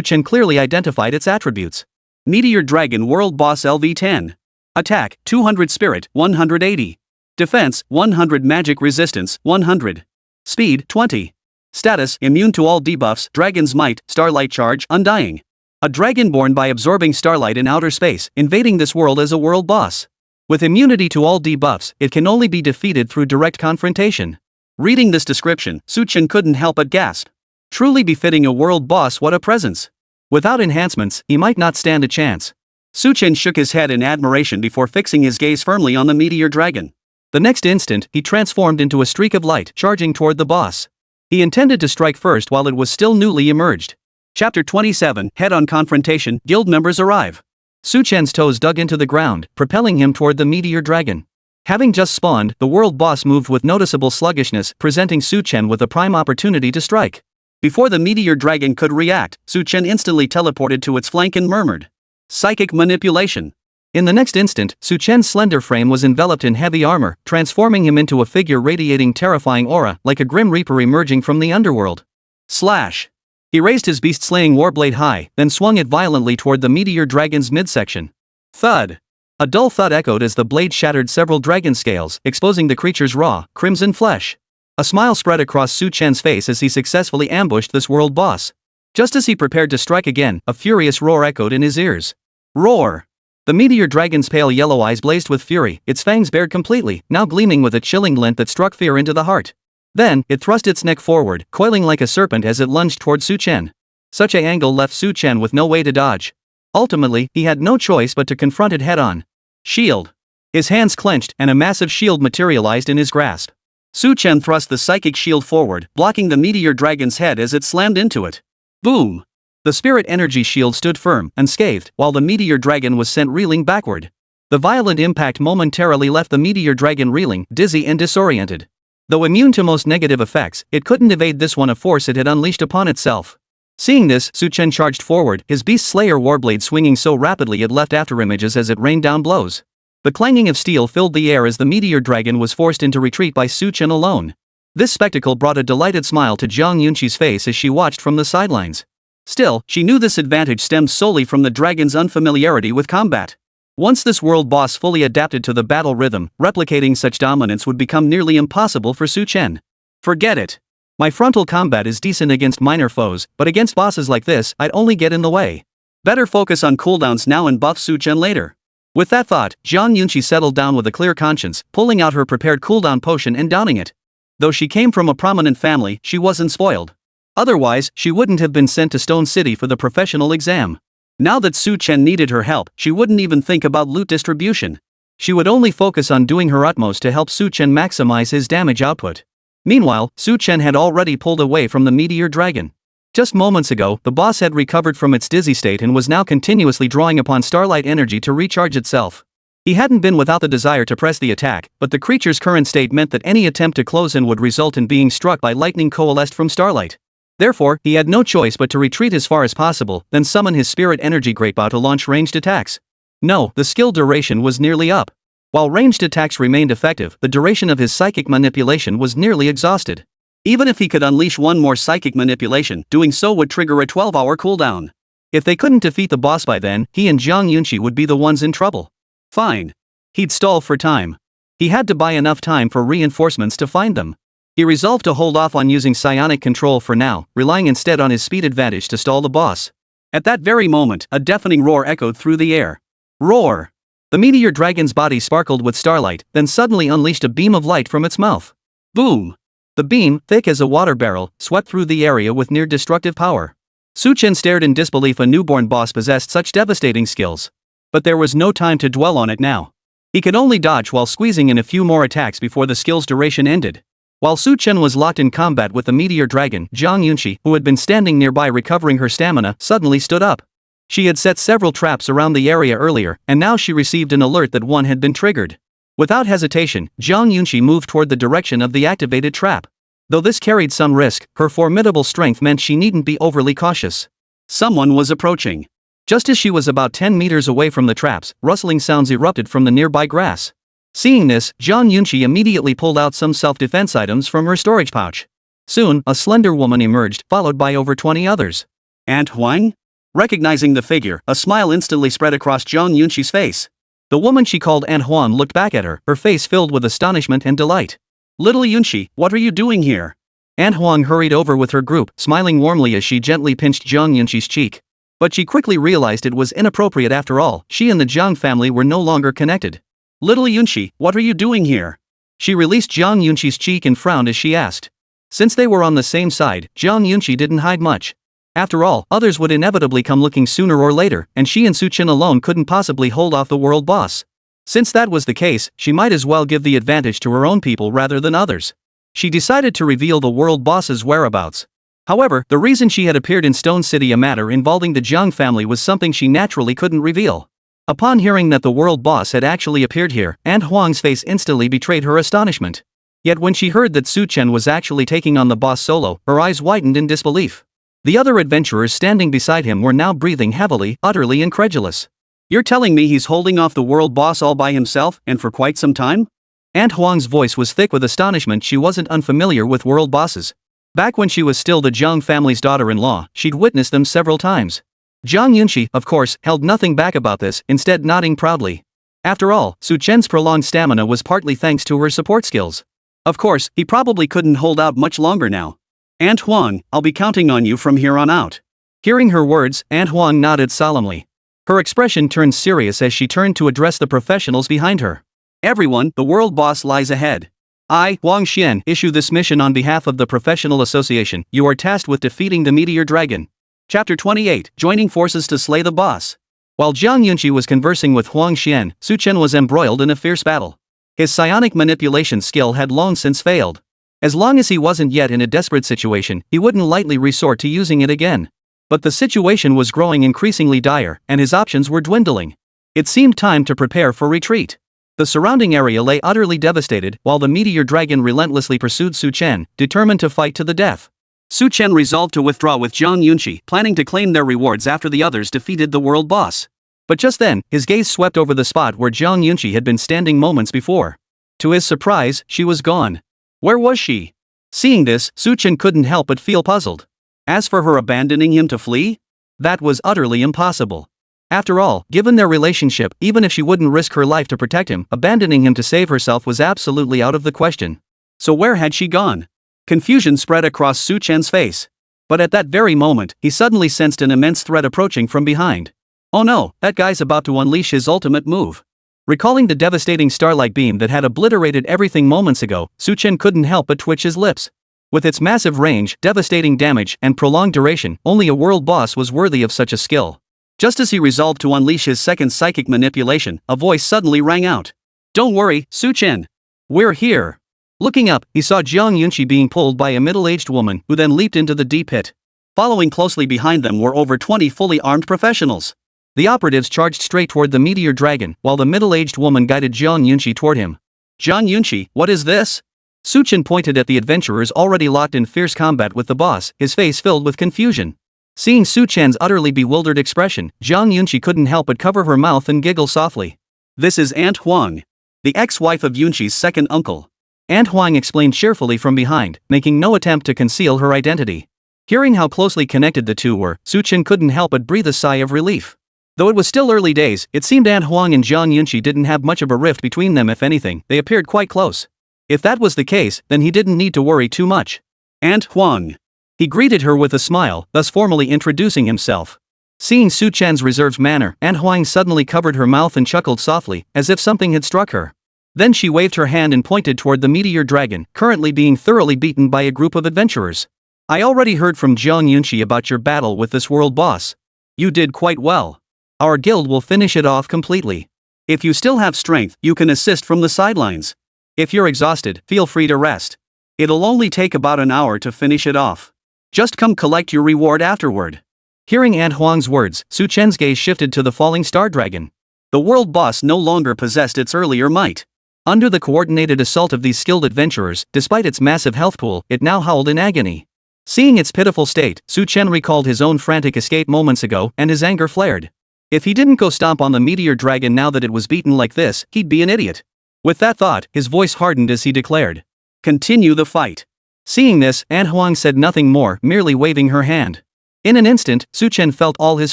Chen clearly identified its attributes. Meteor Dragon World Boss LV10. Attack, 200 Spirit, 180. Defense, 100 Magic Resistance, 100. Speed, 20. Status, immune to all debuffs, Dragon's Might, Starlight Charge, Undying. A dragon born by absorbing starlight in outer space, invading this world as a world boss. With immunity to all debuffs, it can only be defeated through direct confrontation. Reading this description, Su Chen couldn't help but gasp. Truly befitting a world boss, what a presence. Without enhancements, he might not stand a chance. Su Chen shook his head in admiration before fixing his gaze firmly on the meteor dragon. The next instant, he transformed into a streak of light, charging toward the boss. He intended to strike first while it was still newly emerged. Chapter 27, Head-on Confrontation, Guild members arrive. Su Chen's toes dug into the ground, propelling him toward the meteor dragon. Having just spawned, the world boss moved with noticeable sluggishness, presenting Su Chen with a prime opportunity to strike. Before the meteor dragon could react, Su Chen instantly teleported to its flank and murmured, "Psychic manipulation." In the next instant, Su Chen's slender frame was enveloped in heavy armor, transforming him into a figure radiating terrifying aura, like a grim reaper emerging from the underworld. Slash! He raised his beast-slaying warblade high, then swung it violently toward the meteor dragon's midsection. Thud! A dull thud echoed as the blade shattered several dragon scales, exposing the creature's raw, crimson flesh. A smile spread across Su Chen's face as he successfully ambushed this world boss. Just as he prepared to strike again, a furious roar echoed in his ears. Roar! The meteor dragon's pale yellow eyes blazed with fury, its fangs bared completely, now gleaming with a chilling glint that struck fear into the heart. Then, it thrust its neck forward, coiling like a serpent as it lunged toward Su Chen. Such an angle left Su Chen with no way to dodge. Ultimately, he had no choice but to confront it head-on. Shield. His hands clenched, and a massive shield materialized in his grasp. Su Chen thrust the psychic shield forward, blocking the meteor dragon's head as it slammed into it. Boom! The spirit energy shield stood firm, unscathed, while the meteor dragon was sent reeling backward. The violent impact momentarily left the meteor dragon reeling, dizzy and disoriented. Though immune to most negative effects, it couldn't evade this one of force it had unleashed upon itself. Seeing this, Su Chen charged forward, his beast slayer warblade swinging so rapidly it left afterimages as it rained down blows. The clanging of steel filled the air as the meteor dragon was forced into retreat by Su Chen alone. This spectacle brought a delighted smile to Zhang Yunqi's face as she watched from the sidelines. Still, she knew this advantage stemmed solely from the dragon's unfamiliarity with combat. Once this world boss fully adapted to the battle rhythm, replicating such dominance would become nearly impossible for Chen. Forget it. My frontal combat is decent against minor foes, but against bosses like this, I'd only get in the way. Better focus on cooldowns now and buff Chen later. With that thought, Zhang Yunqi settled down with a clear conscience, pulling out her prepared cooldown potion and downing it. Though she came from a prominent family, she wasn't spoiled. Otherwise, she wouldn't have been sent to Stone City for the professional exam. Now that Chen needed her help, she wouldn't even think about loot distribution. She would only focus on doing her utmost to help Chen maximize his damage output. Meanwhile, Chen had already pulled away from the meteor dragon. Just moments ago, the boss had recovered from its dizzy state and was now continuously drawing upon starlight energy to recharge itself. He hadn't been without the desire to press the attack, but the creature's current state meant that any attempt to close in would result in being struck by lightning coalesced from starlight. Therefore, he had no choice but to retreat as far as possible, then summon his spirit energy grapebow to launch ranged attacks. No, the skill duration was nearly up. While ranged attacks remained effective, the duration of his psychic manipulation was nearly exhausted. Even if he could unleash one more psychic manipulation, doing so would trigger a 12-hour cooldown. If they couldn't defeat the boss by then, he and Zhang Yunqi would be the ones in trouble. Fine. He'd stall for time. He had to buy enough time for reinforcements to find them. He resolved to hold off on using psionic control for now, relying instead on his speed advantage to stall the boss. At that very moment, a deafening roar echoed through the air. Roar! The meteor dragon's body sparkled with starlight, then suddenly unleashed a beam of light from its mouth. Boom! The beam, thick as a water barrel, swept through the area with near-destructive power. Chen stared in disbelief. A newborn boss possessed such devastating skills. But there was no time to dwell on it now. He could only dodge while squeezing in a few more attacks before the skill's duration ended. While Chen was locked in combat with the meteor dragon, Zhang Yunqi, who had been standing nearby recovering her stamina, suddenly stood up. She had set several traps around the area earlier, and now she received an alert that one had been triggered. Without hesitation, Zhang Yunqi moved toward the direction of the activated trap. Though this carried some risk, her formidable strength meant she needn't be overly cautious. Someone was approaching. Just as she was about 10 meters away from the traps, rustling sounds erupted from the nearby grass. Seeing this, Zhang Yunqi immediately pulled out some self-defense items from her storage pouch. Soon, a slender woman emerged, followed by over 20 others. Aunt Huang? Recognizing the figure, a smile instantly spread across Zhang Yunqi's face. The woman she called Aunt Huang looked back at her, her face filled with astonishment and delight. Little Yunqi, what are you doing here? Aunt Huang hurried over with her group, smiling warmly as she gently pinched Zhang Yunqi's cheek. But she quickly realized it was inappropriate. After all, she and the Zhang family were no longer connected. Little Yunqi, what are you doing here? She released Zhang Yunqi's cheek and frowned as she asked. Since they were on the same side, Zhang Yunqi didn't hide much. After all, others would inevitably come looking sooner or later, and she and Chen alone couldn't possibly hold off the world boss. Since that was the case, she might as well give the advantage to her own people rather than others. She decided to reveal the world boss's whereabouts. However, the reason she had appeared in Stone City, a matter involving the Zhang family, was something she naturally couldn't reveal. Upon hearing that the world boss had actually appeared here, Aunt Huang's face instantly betrayed her astonishment. Yet when she heard that Chen was actually taking on the boss solo, her eyes widened in disbelief. The other adventurers standing beside him were now breathing heavily, utterly incredulous. You're telling me he's holding off the world boss all by himself, and for quite some time? Aunt Huang's voice was thick with astonishment. She wasn't unfamiliar with world bosses. Back when she was still the Zhang family's daughter-in-law, she'd witnessed them several times. Zhang Yunqi, of course, held nothing back about this, instead nodding proudly. After all, Chen's prolonged stamina was partly thanks to her support skills. Of course, he probably couldn't hold out much longer now. Aunt Huang, I'll be counting on you from here on out. Hearing her words, Aunt Huang nodded solemnly. Her expression turned serious as she turned to address the professionals behind her. Everyone, the world boss lies ahead. I, Wang Xian, issue this mission on behalf of the Professional Association. You are tasked with defeating the Meteor Dragon. Chapter 28, Joining Forces to Slay the Boss. While Zhang Yunqi was conversing with Huang Xian, Chen was embroiled in a fierce battle. His psionic manipulation skill had long since failed. As long as he wasn't yet in a desperate situation, he wouldn't lightly resort to using it again. But the situation was growing increasingly dire, and his options were dwindling. It seemed time to prepare for retreat. The surrounding area lay utterly devastated, while the meteor dragon relentlessly pursued Chen, determined to fight to the death. Chen resolved to withdraw with Zhang Yunqi, planning to claim their rewards after the others defeated the world boss. But just then, his gaze swept over the spot where Zhang Yunqi had been standing moments before. To his surprise, she was gone. Where was she? Seeing this, Chen couldn't help but feel puzzled. As for her abandoning him to flee? That was utterly impossible. After all, given their relationship, even if she wouldn't risk her life to protect him, abandoning him to save herself was absolutely out of the question. So where had she gone? Confusion spread across Chen's face. But at that very moment, he suddenly sensed an immense threat approaching from behind. Oh no, that guy's about to unleash his ultimate move. Recalling the devastating starlight beam that had obliterated everything moments ago, Chen couldn't help but twitch his lips. With its massive range, devastating damage, and prolonged duration, only a world boss was worthy of such a skill. Just as he resolved to unleash his second psychic manipulation, a voice suddenly rang out. "Don't worry, Chen. We're here." Looking up, he saw Jiang Yunqi being pulled by a middle-aged woman, who then leaped into the deep pit. Following closely behind them were over 20 fully armed professionals. The operatives charged straight toward the meteor dragon, while the middle-aged woman guided Jiang Yunqi toward him. "Jiang Yunqi, what is this?" Chen pointed at the adventurers already locked in fierce combat with the boss, his face filled with confusion. Seeing Chen's utterly bewildered expression, Jiang Yunqi couldn't help but cover her mouth and giggle softly. "This is Aunt Huang, the ex-wife of Yunqi's second uncle." Aunt Huang explained cheerfully from behind, making no attempt to conceal her identity. Hearing how closely connected the two were, Chen couldn't help but breathe a sigh of relief. Though it was still early days, it seemed Aunt Huang and Jiang Yunqi didn't have much of a rift between them. If anything, they appeared quite close. If that was the case, then he didn't need to worry too much. "Aunt Huang." He greeted her with a smile, thus formally introducing himself. Seeing Chen's reserved manner, Aunt Huang suddenly covered her mouth and chuckled softly, as if something had struck her. Then she waved her hand and pointed toward the meteor dragon, currently being thoroughly beaten by a group of adventurers. "I already heard from Jiang Yunqi about your battle with this world boss. You did quite well. Our guild will finish it off completely. If you still have strength, you can assist from the sidelines. If you're exhausted, feel free to rest. It'll only take about an hour to finish it off. Just come collect your reward afterward." Hearing Aunt Huang's words, Chen's gaze shifted to the falling star dragon. The world boss no longer possessed its earlier might. Under the coordinated assault of these skilled adventurers, despite its massive health pool, it now howled in agony. Seeing its pitiful state, Chen recalled his own frantic escape moments ago, and his anger flared. If he didn't go stomp on the meteor dragon now that it was beaten like this, he'd be an idiot. With that thought, his voice hardened as he declared, "Continue the fight." Seeing this, Aunt Huang said nothing more, merely waving her hand. In an instant, Chen felt all his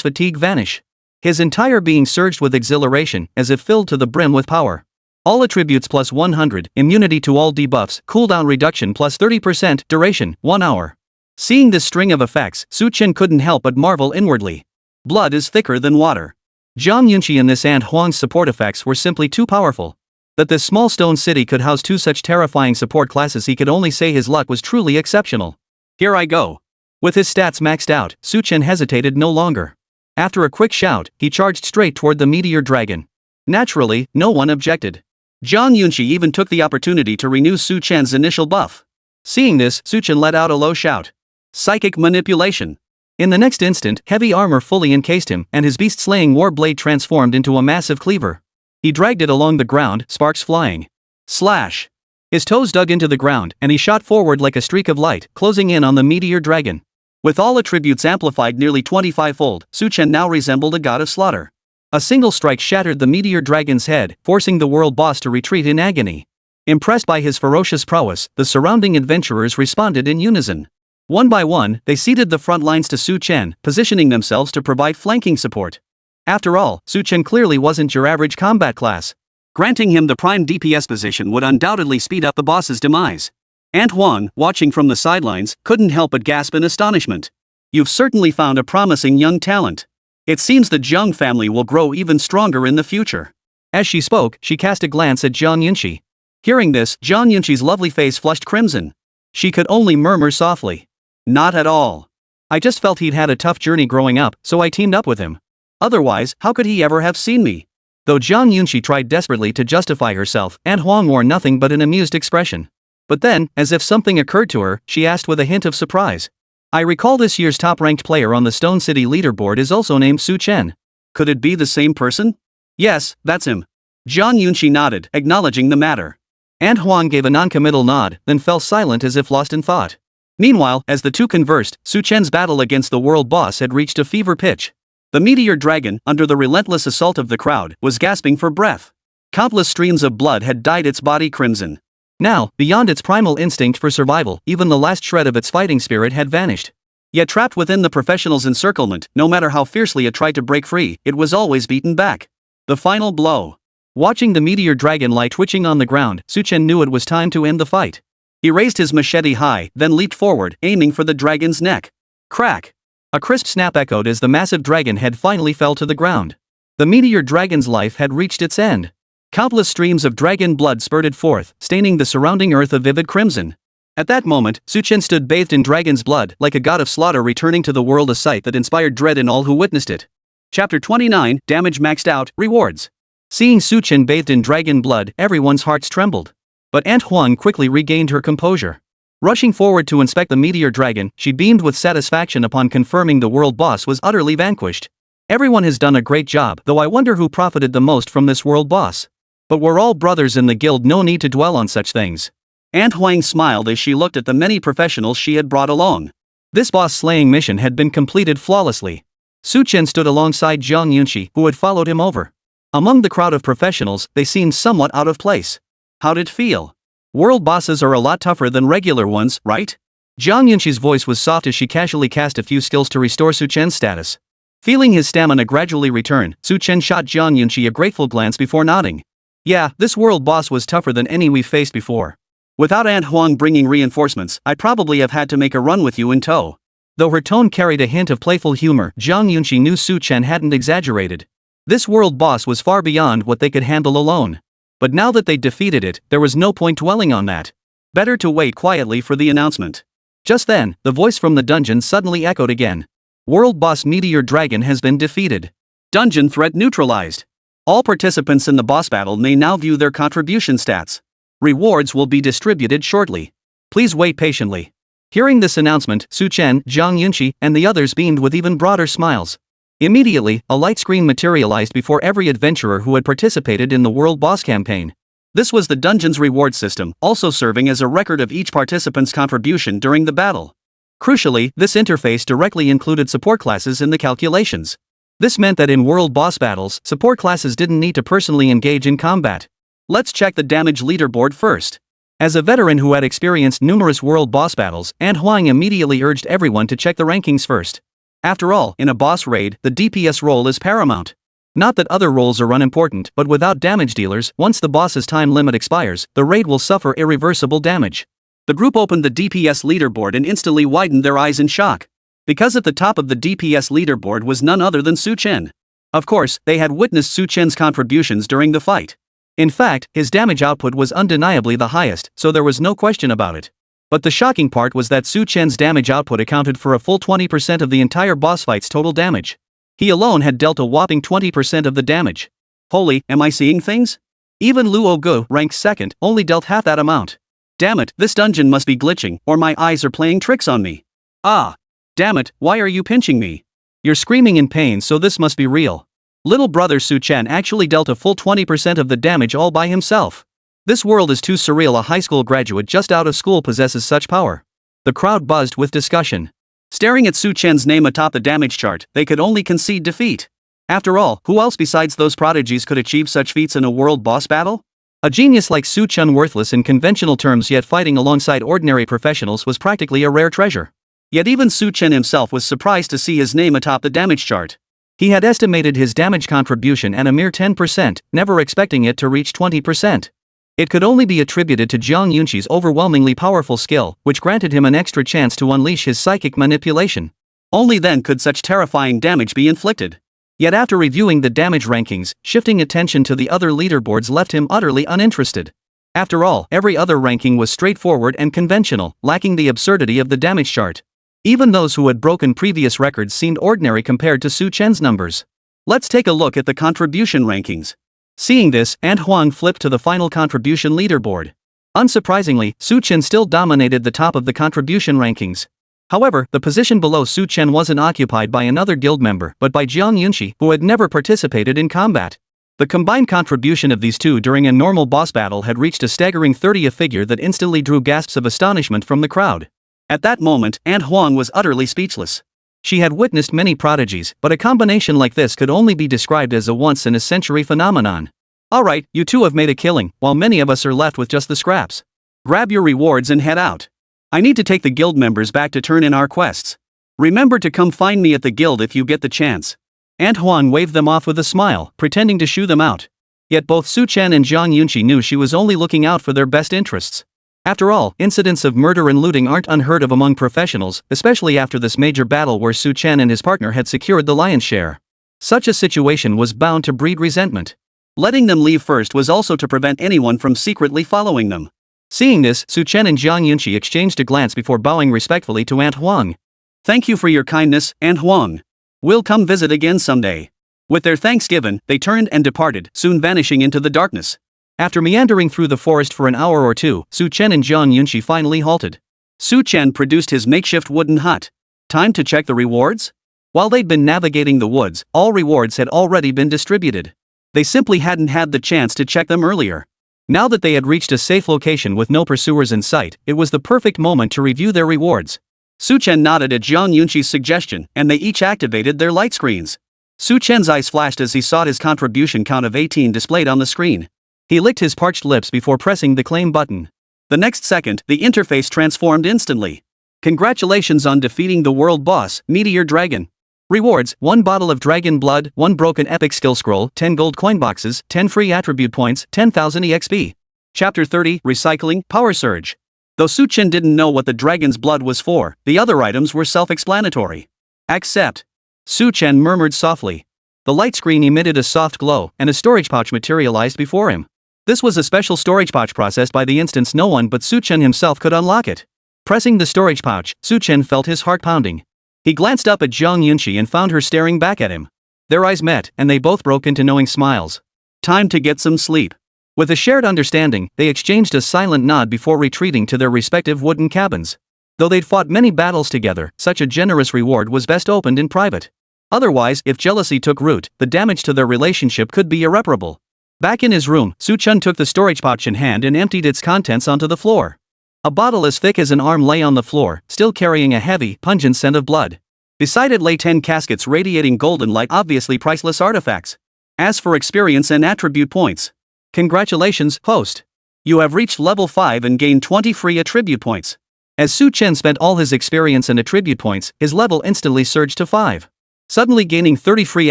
fatigue vanish. His entire being surged with exhilaration, as if filled to the brim with power. All attributes plus 100, immunity to all debuffs, cooldown reduction plus 30%, duration, 1 hour. Seeing this string of effects, Chen couldn't help but marvel inwardly. Blood is thicker than water. Jiang Yunqi and this Aunt Huang's support effects were simply too powerful. That this small stone city could house two such terrifying support classes, he could only say his luck was truly exceptional. "Here I go." With his stats maxed out, Chen hesitated no longer. After a quick shout, he charged straight toward the meteor dragon. Naturally, no one objected. Jiang Yunqi even took the opportunity to renew Chen's initial buff. Seeing this, Chen let out a low shout. Psychic manipulation. In the next instant, heavy armor fully encased him, and his beast-slaying war blade transformed into a massive cleaver. He dragged it along the ground, sparks flying. Slash! His toes dug into the ground, and he shot forward like a streak of light, closing in on the meteor dragon. With all attributes amplified nearly 25-fold, Chen now resembled a god of slaughter. A single strike shattered the meteor dragon's head, forcing the world boss to retreat in agony. Impressed by his ferocious prowess, the surrounding adventurers responded in unison. One by one, they ceded the front lines to Chen, positioning themselves to provide flanking support. After all, Chen clearly wasn't your average combat class. Granting him the prime DPS position would undoubtedly speed up the boss's demise. Aunt Huang, watching from the sidelines, couldn't help but gasp in astonishment. "You've certainly found a promising young talent. It seems the Zhong family will grow even stronger in the future." As she spoke, she cast a glance at Jiang Yunqi. Hearing this, Jiang Yunqi's lovely face flushed crimson. She could only murmur softly, "Not at all. I just felt he'd had a tough journey growing up, so I teamed up with him. Otherwise, how could he ever have seen me?" Though Jiang Yunqi tried desperately to justify herself, Aunt Huang wore nothing but an amused expression. But then, as if something occurred to her, she asked with a hint of surprise. "I recall this year's top-ranked player on the Stone City leaderboard is also named Chen. Could it be the same person?" "Yes, that's him." Jiang Yunqi nodded, acknowledging the matter. Aunt Huang gave a non-committal nod, then fell silent as if lost in thought. Meanwhile, as the two conversed, Chen's battle against the world boss had reached a fever pitch. The meteor dragon, under the relentless assault of the crowd, was gasping for breath. Countless streams of blood had dyed its body crimson. Now, beyond its primal instinct for survival, even the last shred of its fighting spirit had vanished. Yet trapped within the professional's encirclement, no matter how fiercely it tried to break free, it was always beaten back. The final blow. Watching the meteor dragon lie twitching on the ground, Chen knew it was time to end the fight. He raised his machete high, then leaped forward, aiming for the dragon's neck. Crack! A crisp snap echoed as the massive dragon head finally fell to the ground. The meteor dragon's life had reached its end. Countless streams of dragon blood spurted forth, staining the surrounding earth a vivid crimson. At that moment, Chen stood bathed in dragon's blood, like a god of slaughter returning to the world, a sight that inspired dread in all who witnessed it. Chapter 29, Damage Maxed Out, Rewards. Seeing Chen bathed in dragon blood, everyone's hearts trembled. But Aunt Huang quickly regained her composure. Rushing forward to inspect the meteor dragon, she beamed with satisfaction upon confirming the world boss was utterly vanquished. Everyone has done a great job, though I wonder who profited the most from this world boss. But we're all brothers in the guild, no need to dwell on such things. Aunt Huang smiled as she looked at the many professionals she had brought along. This boss-slaying mission had been completed flawlessly. Chen stood alongside Zhang Yunxi, who had followed him over. Among the crowd of professionals, they seemed somewhat out of place. How'd it feel? World bosses are a lot tougher than regular ones, right? Zhang Yunxi's voice was soft as she casually cast a few skills to restore Chen's status. Feeling his stamina gradually return, Chen shot Zhang Yunxi a grateful glance before nodding. Yeah, this world boss was tougher than any we've faced before. Without Aunt Huang bringing reinforcements, I'd probably have had to make a run with you in tow. Though her tone carried a hint of playful humor, Zhang Yunxi knew Chen hadn't exaggerated. This world boss was far beyond what they could handle alone. But now that they'd defeated it, there was no point dwelling on that. Better to wait quietly for the announcement. Just then, the voice from the dungeon suddenly echoed again. World boss Meteor Dragon has been defeated. Dungeon threat neutralized. All participants in the boss battle may now view their contribution stats. Rewards will be distributed shortly. Please wait patiently. Hearing this announcement, Chen, Zhang Yunxi, and the others beamed with even broader smiles. Immediately, a light screen materialized before every adventurer who had participated in the World Boss campaign. This was the dungeon's reward system, also serving as a record of each participant's contribution during the battle. Crucially, this interface directly included support classes in the calculations. This meant that in World Boss battles, support classes didn't need to personally engage in combat. Let's check the damage leaderboard first. As a veteran who had experienced numerous World Boss battles, Aunt Huang immediately urged everyone to check the rankings first. After all, in a boss raid, the DPS role is paramount. Not that other roles are unimportant, but without damage dealers, once the boss's time limit expires, the raid will suffer irreversible damage. The group opened the DPS leaderboard and instantly widened their eyes in shock. Because at the top of the DPS leaderboard was none other than Chen. Of course, they had witnessed Chen's contributions during the fight. In fact, his damage output was undeniably the highest, so there was no question about it. But the shocking part was that Chen's damage output accounted for a full 20% of the entire boss fight's total damage. He alone had dealt a whopping 20% of the damage. Holy, am I seeing things? Even Luo Gu, ranked second, only dealt half that amount. Damn it, this dungeon must be glitching, or my eyes are playing tricks on me. Ah! Damn it, why are you pinching me? You're screaming in pain, so this must be real. Little brother Chen actually dealt a full 20% of the damage all by himself. This world is too surreal, a high school graduate just out of school possesses such power. The crowd buzzed with discussion. Staring at Chen's name atop the damage chart, they could only concede defeat. After all, who else besides those prodigies could achieve such feats in a world boss battle? A genius like Chen, worthless in conventional terms yet fighting alongside ordinary professionals, was practically a rare treasure. Yet even Chen himself was surprised to see his name atop the damage chart. He had estimated his damage contribution at a mere 10%, never expecting it to reach 20%. It could only be attributed to Zhang Yunxi's overwhelmingly powerful skill, which granted him an extra chance to unleash his psychic manipulation. Only then could such terrifying damage be inflicted. Yet after reviewing the damage rankings, shifting attention to the other leaderboards left him utterly uninterested. After all, every other ranking was straightforward and conventional, lacking the absurdity of the damage chart. Even those who had broken previous records seemed ordinary compared to Chen's numbers. Let's take a look at the contribution rankings. Seeing this, Aunt Huang flipped to the final contribution leaderboard. Unsurprisingly, Chen still dominated the top of the contribution rankings. However, the position below Chen wasn't occupied by another guild member, but by Zhang Yunxi, who had never participated in combat. The combined contribution of these two during a normal boss battle had reached a staggering 30, a figure that instantly drew gasps of astonishment from the crowd. At that moment, Aunt Huang was utterly speechless. She had witnessed many prodigies, but a combination like this could only be described as a once-in-a-century phenomenon. Alright, you two have made a killing, while many of us are left with just the scraps. Grab your rewards and head out. I need to take the guild members back to turn in our quests. Remember to come find me at the guild if you get the chance. Aunt Huang waved them off with a smile, pretending to shoo them out. Yet both Su Chen and Zhang Yunqi knew she was only looking out for their best interests. After all, incidents of murder and looting aren't unheard of among professionals, especially after this major battle where Su Chen and his partner had secured the lion's share. Such a situation was bound to breed resentment. Letting them leave first was also to prevent anyone from secretly following them. Seeing this, Su Chen and Zhang Yunqi exchanged a glance before bowing respectfully to Aunt Huang. Thank you for your kindness, Aunt Huang. We'll come visit again someday. With their thanks given, they turned and departed, soon vanishing into the darkness. After meandering through the forest for an hour or two, Su Chen and Zhang Yunqi finally halted. Su Chen produced his makeshift wooden hut. Time to check the rewards? While they'd been navigating the woods, all rewards had already been distributed. They simply hadn't had the chance to check them earlier. Now that they had reached a safe location with no pursuers in sight, it was the perfect moment to review their rewards. Su Chen nodded at Zhang Yunqi's suggestion, and they each activated their light screens. Su Chen's eyes flashed as he saw his contribution count of 18 displayed on the screen. He licked his parched lips before pressing the claim button. The next second, the interface transformed instantly. Congratulations on defeating the world boss, Meteor Dragon. Rewards: 1 bottle of dragon blood, 1 broken epic skill scroll, 10 gold coin boxes, 10 free attribute points, 10,000 EXP. Chapter 30, Recycling, Power Surge. Though Su Chen didn't know what the dragon's blood was for, the other items were self-explanatory. Accept. Su Chen murmured softly. The light screen emitted a soft glow, and a storage pouch materialized before him. This was a special storage pouch processed by the instance no one but Su Chen himself could unlock it. Pressing the storage pouch, Su Chen felt his heart pounding. He glanced up at Zhang Yunqi and found her staring back at him. Their eyes met, and they both broke into knowing smiles. Time to get some sleep. With a shared understanding, they exchanged a silent nod before retreating to their respective wooden cabins. Though they'd fought many battles together, such a generous reward was best opened in private. Otherwise, if jealousy took root, the damage to their relationship could be irreparable. Back in his room, Su Chen took the storage pouch in hand and emptied its contents onto the floor. A bottle as thick as an arm lay on the floor, still carrying a heavy, pungent scent of blood. Beside it lay 10 caskets radiating golden light, obviously priceless artifacts. As for experience and attribute points. Congratulations, host. You have reached level 5 and gained 20 free attribute points. As Su Chen spent all his experience and attribute points, his level instantly surged to 5. Suddenly gaining 30 free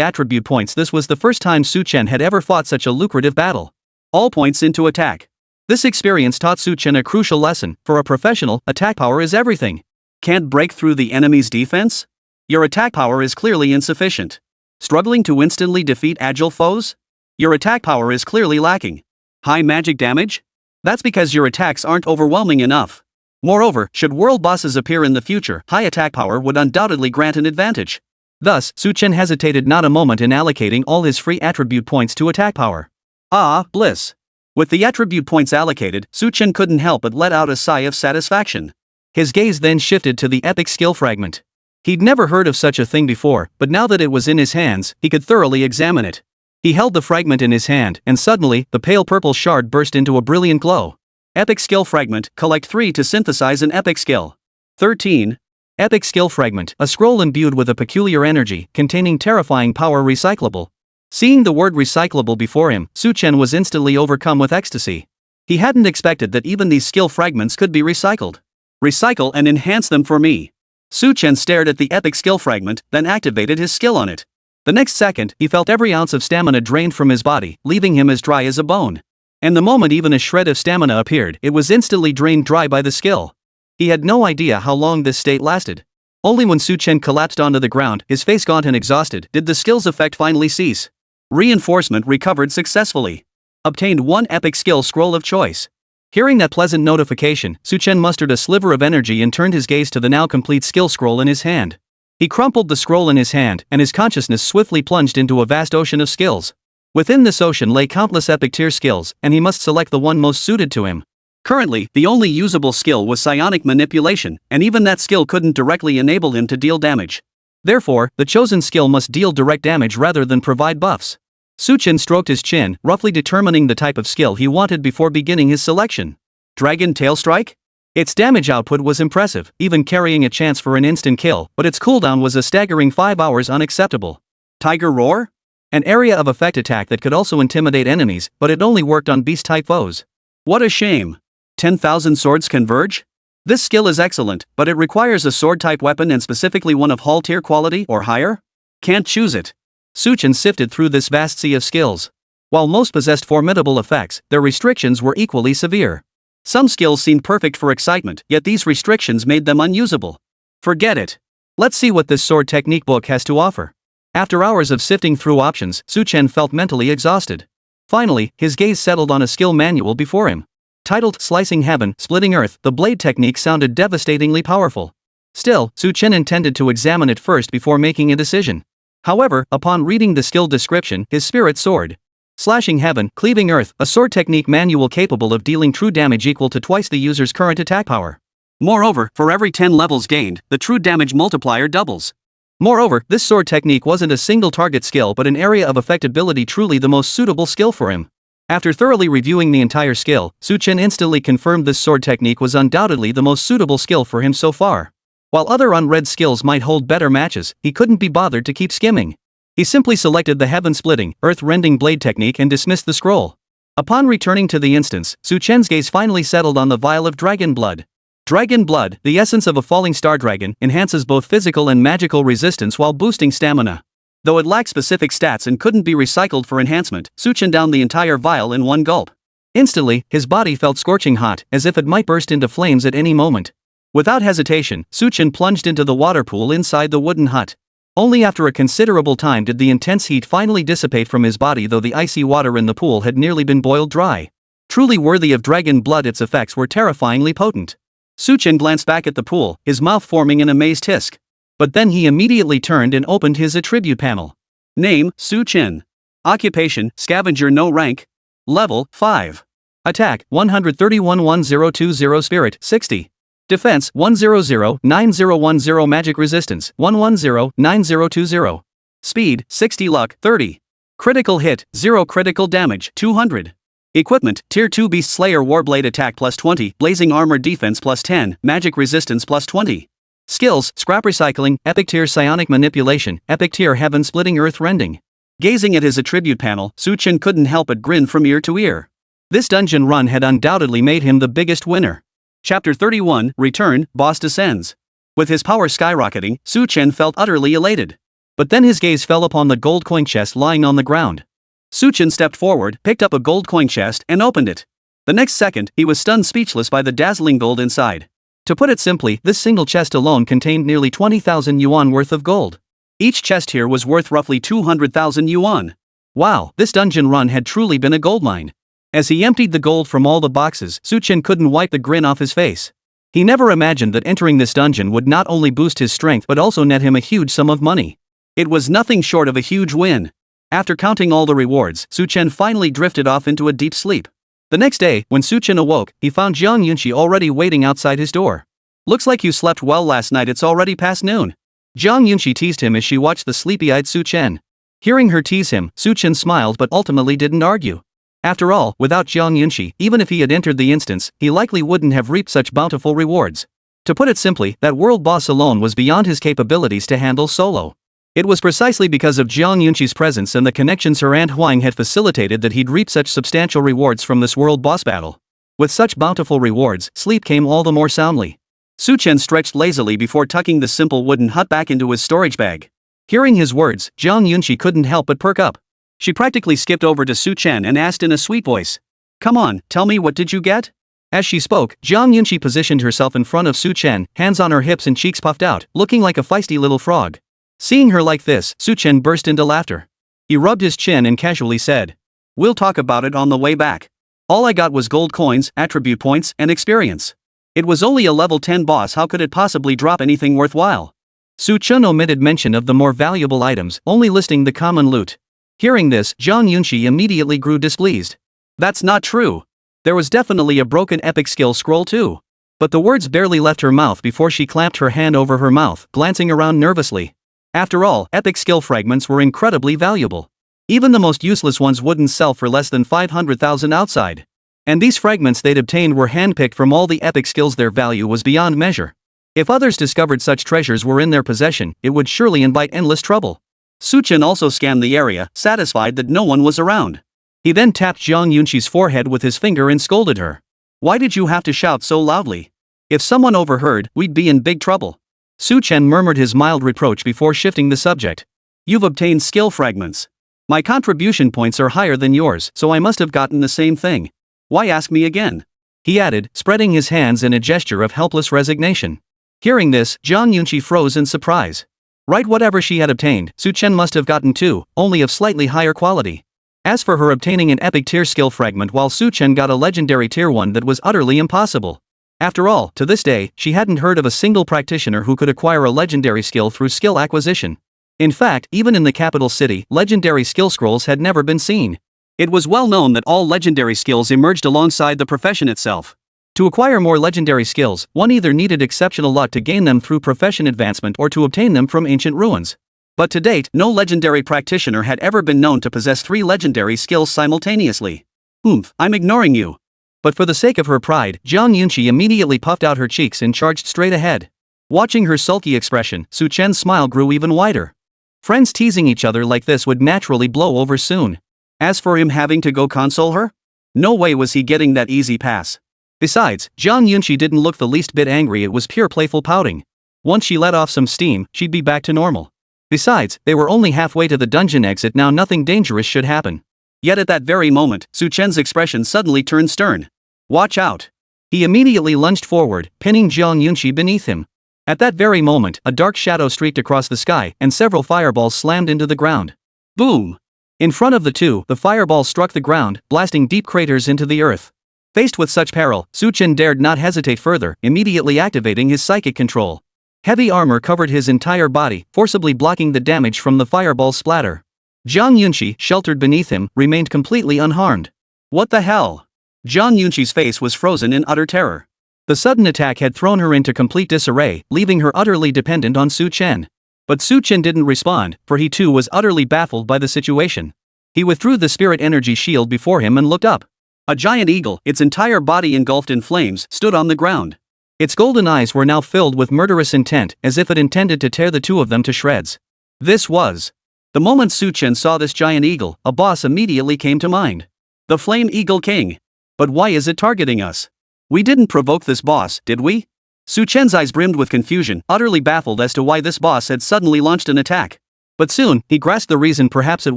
attribute points, this was the first time Su Chen had ever fought such a lucrative battle. All points into attack. This experience taught Su Chen a crucial lesson: for a professional, attack power is everything. Can't break through the enemy's defense? Your attack power is clearly insufficient. Struggling to instantly defeat agile foes? Your attack power is clearly lacking. High magic damage? That's because your attacks aren't overwhelming enough. Moreover, should world bosses appear in the future, high attack power would undoubtedly grant an advantage. Thus, Su Chen hesitated not a moment in allocating all his free attribute points to attack power. Ah, bliss. With the attribute points allocated, Su Chen couldn't help but let out a sigh of satisfaction. His gaze then shifted to the epic skill fragment. He'd never heard of such a thing before, but now that it was in his hands, he could thoroughly examine it. He held the fragment in his hand, and suddenly, the pale purple shard burst into a brilliant glow. Epic skill fragment, collect 3 to synthesize an epic skill. 13. Epic skill fragment, a scroll imbued with a peculiar energy, containing terrifying power, recyclable. Seeing the word recyclable before him, Su Chen was instantly overcome with ecstasy. He hadn't expected that even these skill fragments could be recycled. Recycle and enhance them for me. Su Chen stared at the epic skill fragment, then activated his skill on it. The next second, he felt every ounce of stamina drained from his body, leaving him as dry as a bone. And the moment even a shred of stamina appeared, it was instantly drained dry by the skill. He had no idea how long this state lasted. Only when Su Chen collapsed onto the ground, his face gaunt and exhausted, did the skill's effect finally cease. Reinforcement recovered successfully. Obtained 1 epic skill scroll of choice. Hearing that pleasant notification, Su Chen mustered a sliver of energy and turned his gaze to the now complete skill scroll in his hand. He crumpled the scroll in his hand, and his consciousness swiftly plunged into a vast ocean of skills. Within this ocean lay countless epic tier skills, and he must select the one most suited to him. Currently, the only usable skill was psionic manipulation, and even that skill couldn't directly enable him to deal damage. Therefore, the chosen skill must deal direct damage rather than provide buffs. Su Chen stroked his chin, roughly determining the type of skill he wanted before beginning his selection. Dragon Tail Strike? Its damage output was impressive, even carrying a chance for an instant kill, but its cooldown was a staggering 5 hours, unacceptable. Tiger Roar? An area of effect attack that could also intimidate enemies, but it only worked on beast-type foes. What a shame. 10,000 swords converge? This skill is excellent, but it requires a sword-type weapon and specifically one of hull tier quality or higher? Can't choose it. Chen sifted through this vast sea of skills. While most possessed formidable effects, their restrictions were equally severe. Some skills seemed perfect for excitement, yet these restrictions made them unusable. Forget it. Let's see what this sword technique book has to offer. After hours of sifting through options, Chen felt mentally exhausted. Finally, his gaze settled on a skill manual before him. Titled Slicing Heaven, Splitting Earth, the blade technique sounded devastatingly powerful. Still, Chen intended to examine it first before making a decision. However, upon reading the skill description, his spirit soared. Slashing Heaven, Cleaving Earth, a sword technique manual capable of dealing true damage equal to twice the user's current attack power. Moreover, for every 10 levels gained, the true damage multiplier doubles. Moreover, this sword technique wasn't a single target skill but an area of effectability truly the most suitable skill for him. After thoroughly reviewing the entire skill, Chen instantly confirmed this sword technique was undoubtedly the most suitable skill for him so far. While other unread skills might hold better matches, he couldn't be bothered to keep skimming. He simply selected the heaven-splitting, earth-rending blade technique and dismissed the scroll. Upon returning to the instance, Chen's gaze finally settled on the vial of dragon blood. Dragon blood, the essence of a falling star dragon, enhances both physical and magical resistance while boosting stamina. Though it lacked specific stats and couldn't be recycled for enhancement, Chen downed the entire vial in one gulp. Instantly, his body felt scorching hot, as if it might burst into flames at any moment. Without hesitation, Chen plunged into the water pool inside the wooden hut. Only after a considerable time did the intense heat finally dissipate from his body, though the icy water in the pool had nearly been boiled dry. Truly worthy of dragon blood, its effects were terrifyingly potent. Chen glanced back at the pool, his mouth forming an amazed hiss. But then he immediately turned and opened his attribute panel. Name, Chen. Occupation, Scavenger, no rank. Level, 5. Attack, 131-1020 Spirit, 60. Defense, 100-9010 Magic Resistance, 110-9020. Speed, 60 Luck, 30. Critical hit, 0 Critical damage, 200. Equipment, Tier 2 Beast Slayer Warblade Attack plus 20, Blazing Armor Defense plus 10, Magic Resistance plus 20. Skills, Scrap Recycling, Epic Tier Psionic Manipulation, Epic Tier Heaven Splitting Earth Rending. Gazing at his attribute panel, Chen couldn't help but grin from ear to ear. This dungeon run had undoubtedly made him the biggest winner. Chapter 31, Return, Boss Descends. With his power skyrocketing, Chen felt utterly elated. But then his gaze fell upon the gold coin chest lying on the ground. Chen stepped forward, picked up a gold coin chest, and opened it. The next second, he was stunned speechless by the dazzling gold inside. To put it simply, this single chest alone contained nearly 20,000 yuan worth of gold. Each chest here was worth roughly 200,000 yuan. Wow, this dungeon run had truly been a goldmine. As he emptied the gold from all the boxes, Chen couldn't wipe the grin off his face. He never imagined that entering this dungeon would not only boost his strength but also net him a huge sum of money. It was nothing short of a huge win. After counting all the rewards, Chen finally drifted off into a deep sleep. The next day, when Chen awoke, he found Jiang Yunxi already waiting outside his door. Looks like you slept well last night, it's already past noon. Jiang Yunxi teased him as she watched the sleepy-eyed Chen. Hearing her tease him, Chen smiled but ultimately didn't argue. After all, without Jiang Yunxi, even if he had entered the instance, he likely wouldn't have reaped such bountiful rewards. To put it simply, that world boss alone was beyond his capabilities to handle solo. It was precisely because of Jiang Yunxi's presence and the connections her Aunt Huang had facilitated that he'd reap such substantial rewards from this world boss battle. With such bountiful rewards, sleep came all the more soundly. Chen stretched lazily before tucking the simple wooden hut back into his storage bag. Hearing his words, Jiang Yunxi couldn't help but perk up. She practically skipped over to Chen and asked in a sweet voice, "Come on, tell me, what did you get?" As she spoke, Jiang Yunxi positioned herself in front of Chen, hands on her hips and cheeks puffed out, looking like a feisty little frog. Seeing her like this, Chen burst into laughter. He rubbed his chin and casually said, "We'll talk about it on the way back. All I got was gold coins, attribute points, and experience. It was only a level 10 boss, how could it possibly drop anything worthwhile?" Chen omitted mention of the more valuable items, only listing the common loot. Hearing this, Jiang Yunxi immediately grew displeased. "That's not true. There was definitely a broken epic skill scroll too." But the words barely left her mouth before she clamped her hand over her mouth, glancing around nervously. After all, epic skill fragments were incredibly valuable. Even the most useless ones wouldn't sell for less than 500,000 outside. And these fragments they'd obtained were handpicked from all the epic skills, their value was beyond measure. If others discovered such treasures were in their possession, it would surely invite endless trouble. Chen also scanned the area, satisfied that no one was around. He then tapped Jiang Yunxi's forehead with his finger and scolded her. Why did you have to shout so loudly? If someone overheard, we'd be in big trouble. Chen murmured his mild reproach before shifting the subject. You've obtained skill fragments. My contribution points are higher than yours, so I must have gotten the same thing. Why ask me again? He added, spreading his hands in a gesture of helpless resignation. Hearing this, Zhang Yunqi froze in surprise. Right, whatever she had obtained, Chen must have gotten too, only of slightly higher quality. As for her obtaining an epic tier skill fragment while Chen got a legendary tier 1, that was utterly impossible. After all, to this day, she hadn't heard of a single practitioner who could acquire a legendary skill through skill acquisition. In fact, even in the capital city, legendary skill scrolls had never been seen. It was well known that all legendary skills emerged alongside the profession itself. To acquire more legendary skills, one either needed exceptional luck to gain them through profession advancement or to obtain them from ancient ruins. But to date, no legendary practitioner had ever been known to possess 3 legendary skills simultaneously. I'm ignoring you. But for the sake of her pride, Zhang Yunqi immediately puffed out her cheeks and charged straight ahead. Watching her sulky expression, Chen's smile grew even wider. Friends teasing each other like this would naturally blow over soon. As for him having to go console her? No way was he getting that easy pass. Besides, Zhang Yunqi didn't look the least bit angry, it was pure playful pouting. Once she let off some steam, she'd be back to normal. Besides, they were only halfway to the dungeon exit now, nothing dangerous should happen. Yet at that very moment, Chen's expression suddenly turned stern. Watch out. He immediately lunged forward, pinning Zhang Yunqi beneath him. At that very moment, a dark shadow streaked across the sky, and several fireballs slammed into the ground. Boom! In front of the two, the fireballs struck the ground, blasting deep craters into the earth. Faced with such peril, Chen dared not hesitate further, immediately activating his psychic control. Heavy armor covered his entire body, forcibly blocking the damage from the fireball's splatter. Zhang Yunqi, sheltered beneath him, remained completely unharmed. What the hell? Zhang Yunqi's face was frozen in utter terror. The sudden attack had thrown her into complete disarray, leaving her utterly dependent on Chen. But Chen didn't respond, for he too was utterly baffled by the situation. He withdrew the spirit energy shield before him and looked up. A giant eagle, its entire body engulfed in flames, stood on the ground. Its golden eyes were now filled with murderous intent, as if it intended to tear the two of them to shreds. This was. The moment Chen saw this giant eagle, a boss immediately came to mind. The Flame Eagle King. But why is it targeting us? We didn't provoke this boss, did we? Chen's eyes brimmed with confusion, utterly baffled as to why this boss had suddenly launched an attack. But soon, he grasped the reason. Perhaps it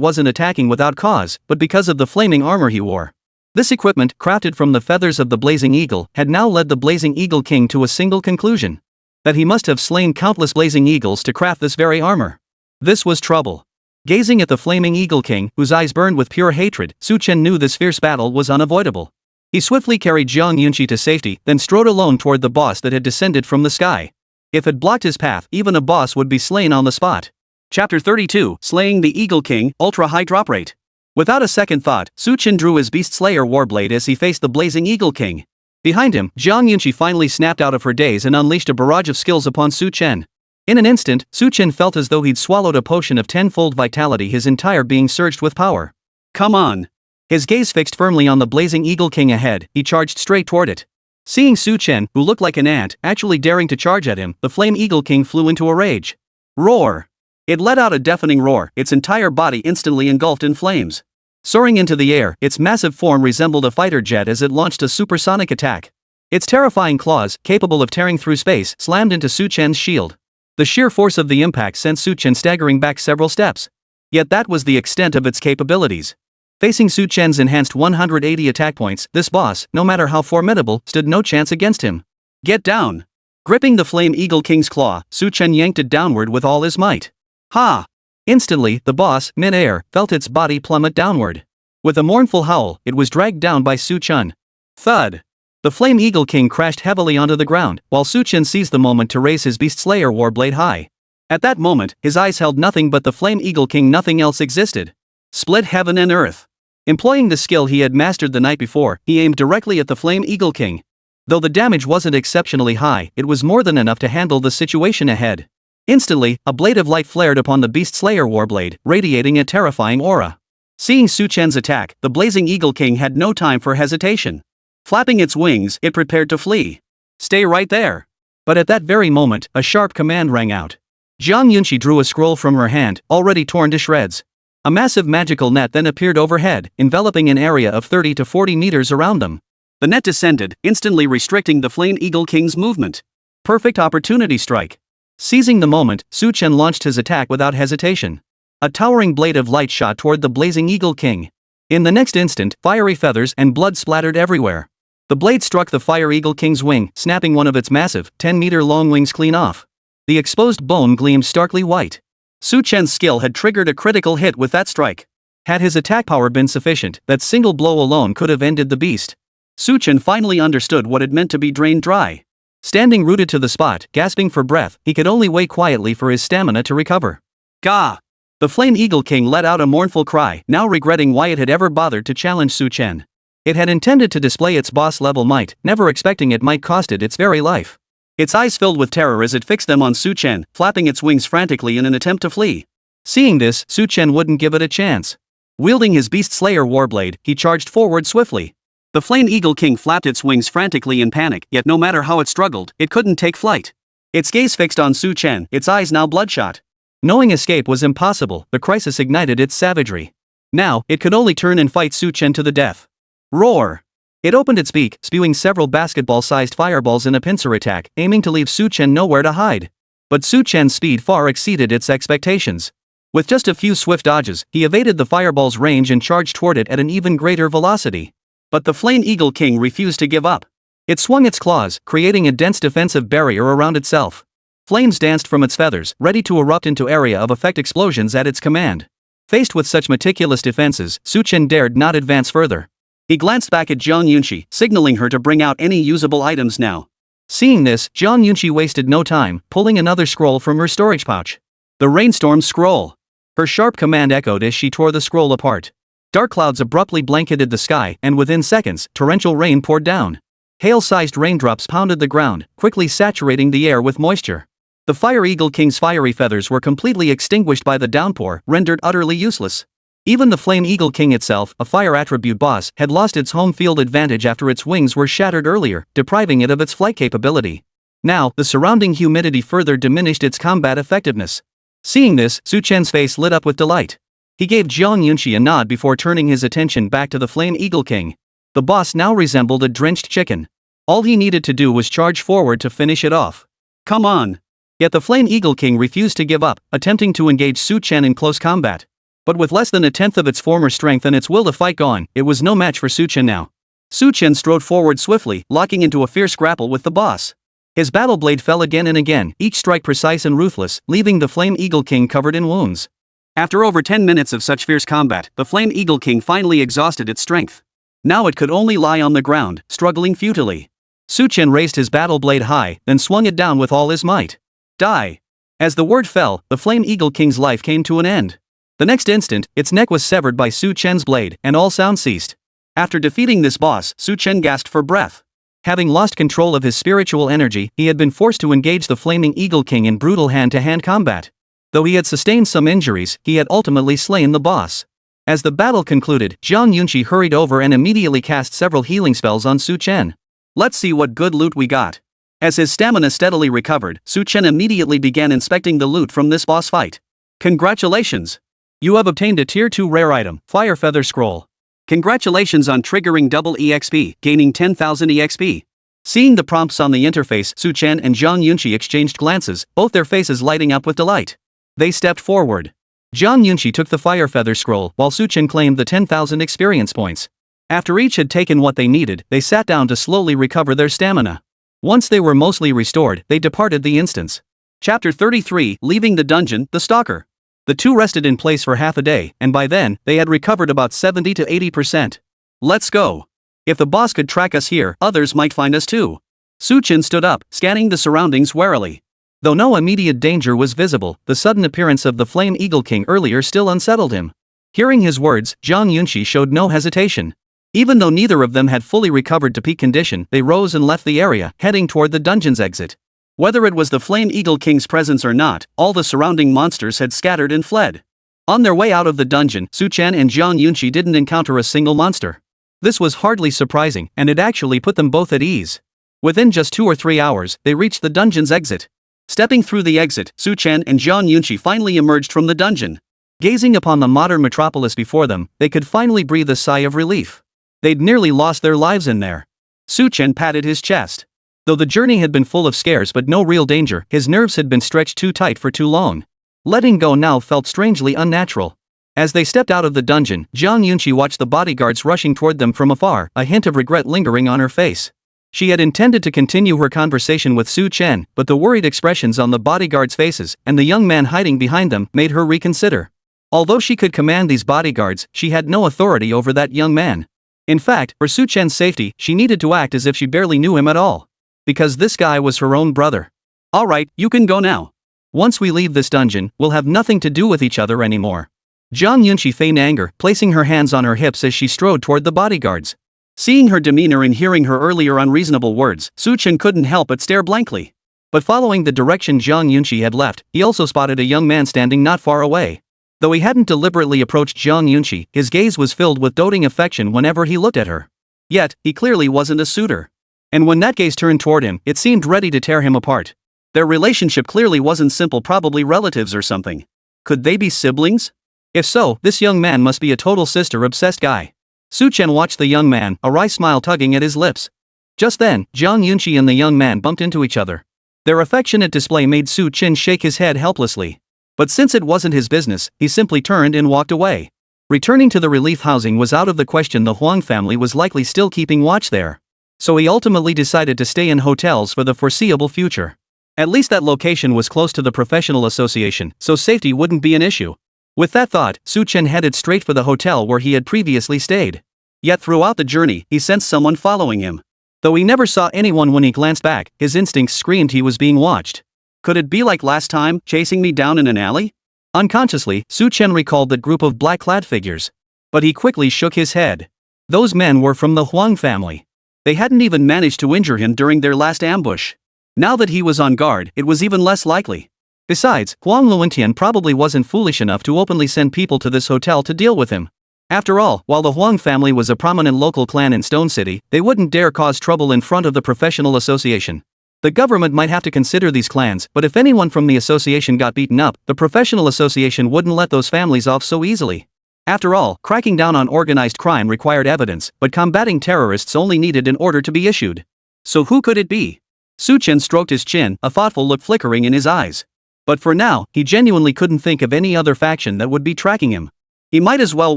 wasn't attacking without cause, but because of the flaming armor he wore. This equipment, crafted from the feathers of the Blazing Eagle, had now led the Blazing Eagle King to a single conclusion. That he must have slain countless Blazing Eagles to craft this very armor. This was trouble. Gazing at the Flaming Eagle King, whose eyes burned with pure hatred, Chen knew this fierce battle was unavoidable. He swiftly carried Zhang Yunqi to safety, then strode alone toward the boss that had descended from the sky. If it blocked his path, even a boss would be slain on the spot. Chapter 32, Slaying the Eagle King, Ultra High Drop Rate. Without a second thought, Chen drew his Beast Slayer Warblade as he faced the Blazing Eagle King. Behind him, Zhang Yunqi finally snapped out of her daze and unleashed a barrage of skills upon Chen. In an instant, Chen felt as though he'd swallowed a potion of tenfold vitality, his entire being surged with power. Come on! His gaze fixed firmly on the Blazing Eagle King ahead, he charged straight toward it. Seeing Chen, who looked like an ant, actually daring to charge at him, the Flame Eagle King flew into a rage. Roar! It let out a deafening roar, its entire body instantly engulfed in flames. Soaring into the air, its massive form resembled a fighter jet as it launched a supersonic attack. Its terrifying claws, capable of tearing through space, slammed into Chen's shield. The sheer force of the impact sent Chen staggering back several steps. Yet that was the extent of its capabilities. Facing Chen's enhanced 180 attack points, this boss, no matter how formidable, stood no chance against him. Get down! Gripping the Flame Eagle King's claw, Chen yanked it downward with all his might. Ha! Instantly, the boss, mid-air, felt its body plummet downward. With a mournful howl, it was dragged down by Chen. Thud! The Flame Eagle King crashed heavily onto the ground, while Chen seized the moment to raise his Beast Slayer Warblade high. At that moment, his eyes held nothing but the Flame Eagle King, nothing else existed. Split heaven and earth. Employing the skill he had mastered the night before, he aimed directly at the Flame Eagle King. Though the damage wasn't exceptionally high, it was more than enough to handle the situation ahead. Instantly, a blade of light flared upon the Beast Slayer Warblade, radiating a terrifying aura. Seeing Chen's attack, the Blazing Eagle King had no time for hesitation. Flapping its wings, it prepared to flee. Stay right there. But at that very moment, a sharp command rang out. Zhang Yunqi drew a scroll from her hand, already torn to shreds. A massive magical net then appeared overhead, enveloping an area of 30 to 40 meters around them. The net descended, instantly restricting the Flame Eagle King's movement. Perfect opportunity strike. Seizing the moment, Su Chen launched his attack without hesitation. A towering blade of light shot toward the blazing Eagle King. In the next instant, fiery feathers and blood splattered everywhere. The blade struck the Fire Eagle King's wing, snapping one of its massive, 10-meter-long wings clean off. The exposed bone gleamed starkly white. Su Chen's skill had triggered a critical hit with that strike. Had his attack power been sufficient, that single blow alone could have ended the beast. Su Chen finally understood what it meant to be drained dry. Standing rooted to the spot, gasping for breath, he could only wait quietly for his stamina to recover. Gah! The Flame Eagle King let out a mournful cry, now regretting why it had ever bothered to challenge Su Chen. It had intended to display its boss-level might, never expecting it might cost it its very life. Its eyes filled with terror as it fixed them on Su Chen, flapping its wings frantically in an attempt to flee. Seeing this, Su Chen wouldn't give it a chance. Wielding his Beast Slayer Warblade, he charged forward swiftly. The Flame Eagle King flapped its wings frantically in panic, yet no matter how it struggled, it couldn't take flight. Its gaze fixed on Su Chen, its eyes now bloodshot. Knowing escape was impossible, the crisis ignited its savagery. Now, it could only turn and fight Su Chen to the death. Roar! It opened its beak, spewing several basketball-sized fireballs in a pincer attack, aiming to leave Su Chen nowhere to hide. But Su Chen's speed far exceeded its expectations. With just a few swift dodges, he evaded the fireball's range and charged toward it at an even greater velocity. But the Flame Eagle King refused to give up. It swung its claws, creating a dense defensive barrier around itself. Flames danced from its feathers, ready to erupt into area of effect explosions at its command. Faced with such meticulous defenses, Su Chen dared not advance further. He glanced back at Zhang Yunqi, signaling her to bring out any usable items now. Seeing this, Zhang Yunqi wasted no time, pulling another scroll from her storage pouch. The Rainstorm Scroll. Her sharp command echoed as she tore the scroll apart. Dark clouds abruptly blanketed the sky, and within seconds, torrential rain poured down. Hail-sized raindrops pounded the ground, quickly saturating the air with moisture. The Fire Eagle King's fiery feathers were completely extinguished by the downpour, rendered utterly useless. Even the Flame Eagle King itself, a fire attribute boss, had lost its home field advantage after its wings were shattered earlier, depriving it of its flight capability. Now, the surrounding humidity further diminished its combat effectiveness. Seeing this, Su Chen's face lit up with delight. He gave Zhang Yunqi a nod before turning his attention back to the Flame Eagle King. The boss now resembled a drenched chicken. All he needed to do was charge forward to finish it off. Come on! Yet the Flame Eagle King refused to give up, attempting to engage Su Chen in close combat. But with less than a tenth of its former strength and its will to fight gone, it was no match for Su Chen now. Su Chen strode forward swiftly, locking into a fierce grapple with the boss. His battle blade fell again and again, each strike precise and ruthless, leaving the Flame Eagle King covered in wounds. After over 10 minutes of such fierce combat, the Flame Eagle King finally exhausted its strength. Now it could only lie on the ground, struggling futilely. Su Chen raised his battle blade high, then swung it down with all his might. Die! As the word fell, the Flame Eagle King's life came to an end. The next instant, its neck was severed by Su Chen's blade, and all sound ceased. After defeating this boss, Su Chen gasped for breath. Having lost control of his spiritual energy, he had been forced to engage the Flaming Eagle King in brutal hand-to-hand combat. Though he had sustained some injuries, he had ultimately slain the boss. As the battle concluded, Zhang Yunqi hurried over and immediately cast several healing spells on Su Chen. Let's see what good loot we got. As his stamina steadily recovered, Su Chen immediately began inspecting the loot from this boss fight. Congratulations! You have obtained a Tier 2 rare item, Fire Feather Scroll. Congratulations on triggering double EXP, gaining 10,000 EXP. Seeing the prompts on the interface, Su Chen and Zhang Yunqi exchanged glances, both their faces lighting up with delight. They stepped forward. Zhang Yunqi took the Fire Feather Scroll, while Su Chen claimed the 10,000 experience points. After each had taken what they needed, they sat down to slowly recover their stamina. Once they were mostly restored, they departed the instance. Chapter 33, Leaving the Dungeon, the Stalker. The two rested in place for half a day, and by then, they had recovered about 70 to 80%. Let's go. If the boss could track us here, others might find us too. Su Chen stood up, scanning the surroundings warily. Though no immediate danger was visible, the sudden appearance of the Flame Eagle King earlier still unsettled him. Hearing his words, Zhang Yunqi showed no hesitation. Even though neither of them had fully recovered to peak condition, they rose and left the area, heading toward the dungeon's exit. Whether it was the Flame Eagle King's presence or not, all the surrounding monsters had scattered and fled. On their way out of the dungeon, Su Chen and Zhang Yunqi didn't encounter a single monster. This was hardly surprising, and it actually put them both at ease. Within just 2 or 3 hours, they reached the dungeon's exit. Stepping through the exit, Su Chen and Zhang Yunqi finally emerged from the dungeon. Gazing upon the modern metropolis before them, they could finally breathe a sigh of relief. They'd nearly lost their lives in there. Su Chen patted his chest. Though the journey had been full of scares but no real danger, his nerves had been stretched too tight for too long. Letting go now felt strangely unnatural. As they stepped out of the dungeon, Zhang Yunqi watched the bodyguards rushing toward them from afar, a hint of regret lingering on her face. She had intended to continue her conversation with Su Chen, but the worried expressions on the bodyguards' faces, and the young man hiding behind them, made her reconsider. Although she could command these bodyguards, she had no authority over that young man. In fact, for Su Chen's safety, she needed to act as if she barely knew him at all. Because this guy was her own brother. Alright, you can go now. Once we leave this dungeon, we'll have nothing to do with each other anymore. Zhang Yunqi feigned anger, placing her hands on her hips as she strode toward the bodyguards. Seeing her demeanor and hearing her earlier unreasonable words, Su Chen couldn't help but stare blankly. But following the direction Zhang Yunqi had left, he also spotted a young man standing not far away. Though he hadn't deliberately approached Zhang Yunqi, his gaze was filled with doting affection whenever he looked at her. Yet, he clearly wasn't a suitor. And when that gaze turned toward him, it seemed ready to tear him apart. Their relationship clearly wasn't simple, probably relatives or something. Could they be siblings? If so, this young man must be a total sister-obsessed guy. Su Chen watched the young man, a wry smile tugging at his lips. Just then, Zhang Yunqi and the young man bumped into each other. Their affectionate display made Su Chen shake his head helplessly. But since it wasn't his business, he simply turned and walked away. Returning to the relief housing was out of the question. The Huang family was likely still keeping watch there. So he ultimately decided to stay in hotels for the foreseeable future. At least that location was close to the professional association, so safety wouldn't be an issue. With that thought, Su Chen headed straight for the hotel where he had previously stayed. Yet throughout the journey, he sensed someone following him. Though he never saw anyone when he glanced back, his instincts screamed he was being watched. Could it be like last time, chasing me down in an alley? Unconsciously, Su Chen recalled that group of black-clad figures. But he quickly shook his head. Those men were from the Huang family. They hadn't even managed to injure him during their last ambush. Now that he was on guard, it was even less likely. Besides, Huang Luentian probably wasn't foolish enough to openly send people to this hotel to deal with him. After all, while the Huang family was a prominent local clan in Stone City, they wouldn't dare cause trouble in front of the professional association. The government might have to consider these clans, but if anyone from the association got beaten up, the professional association wouldn't let those families off so easily. After all, cracking down on organized crime required evidence, but combating terrorists only needed an order to be issued. So who could it be? Su Chen stroked his chin, a thoughtful look flickering in his eyes. But for now, he genuinely couldn't think of any other faction that would be tracking him. He might as well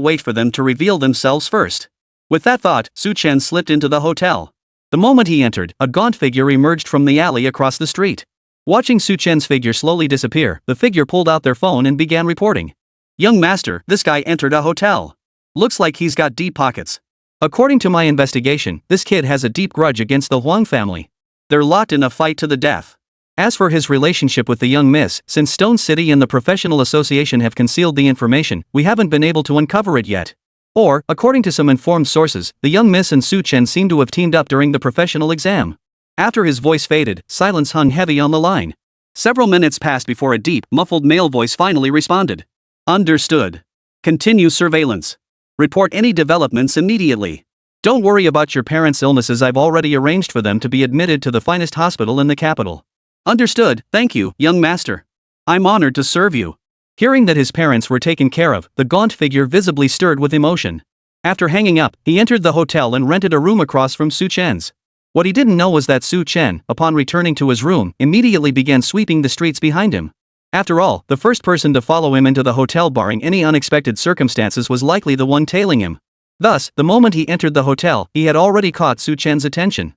wait for them to reveal themselves first. With that thought, Su Chen slipped into the hotel. The moment he entered, a gaunt figure emerged from the alley across the street. Watching Su Chen's figure slowly disappear, the figure pulled out their phone and began reporting. "Young master, this guy entered a hotel. Looks like he's got deep pockets. According to my investigation, this kid has a deep grudge against the Huang family. They're locked in a fight to the death. As for his relationship with the young miss, since Stone City and the professional association have concealed the information, we haven't been able to uncover it yet. Or, according to some informed sources, the young miss and Su Chen seem to have teamed up during the professional exam." After his voice faded, silence hung heavy on the line. Several minutes passed before a deep, muffled male voice finally responded. "Understood. Continue surveillance. Report any developments immediately. Don't worry about your parents' illnesses. I've already arranged for them to be admitted to the finest hospital in the capital." "Understood, thank you, young master. I'm honored to serve you." Hearing that his parents were taken care of, the gaunt figure visibly stirred with emotion. After hanging up, he entered the hotel and rented a room across from Su Chen's. What he didn't know was that Su Chen, upon returning to his room, immediately began sweeping the streets behind him. After all, the first person to follow him into the hotel barring any unexpected circumstances was likely the one tailing him. Thus, the moment he entered the hotel, he had already caught Su Chen's attention.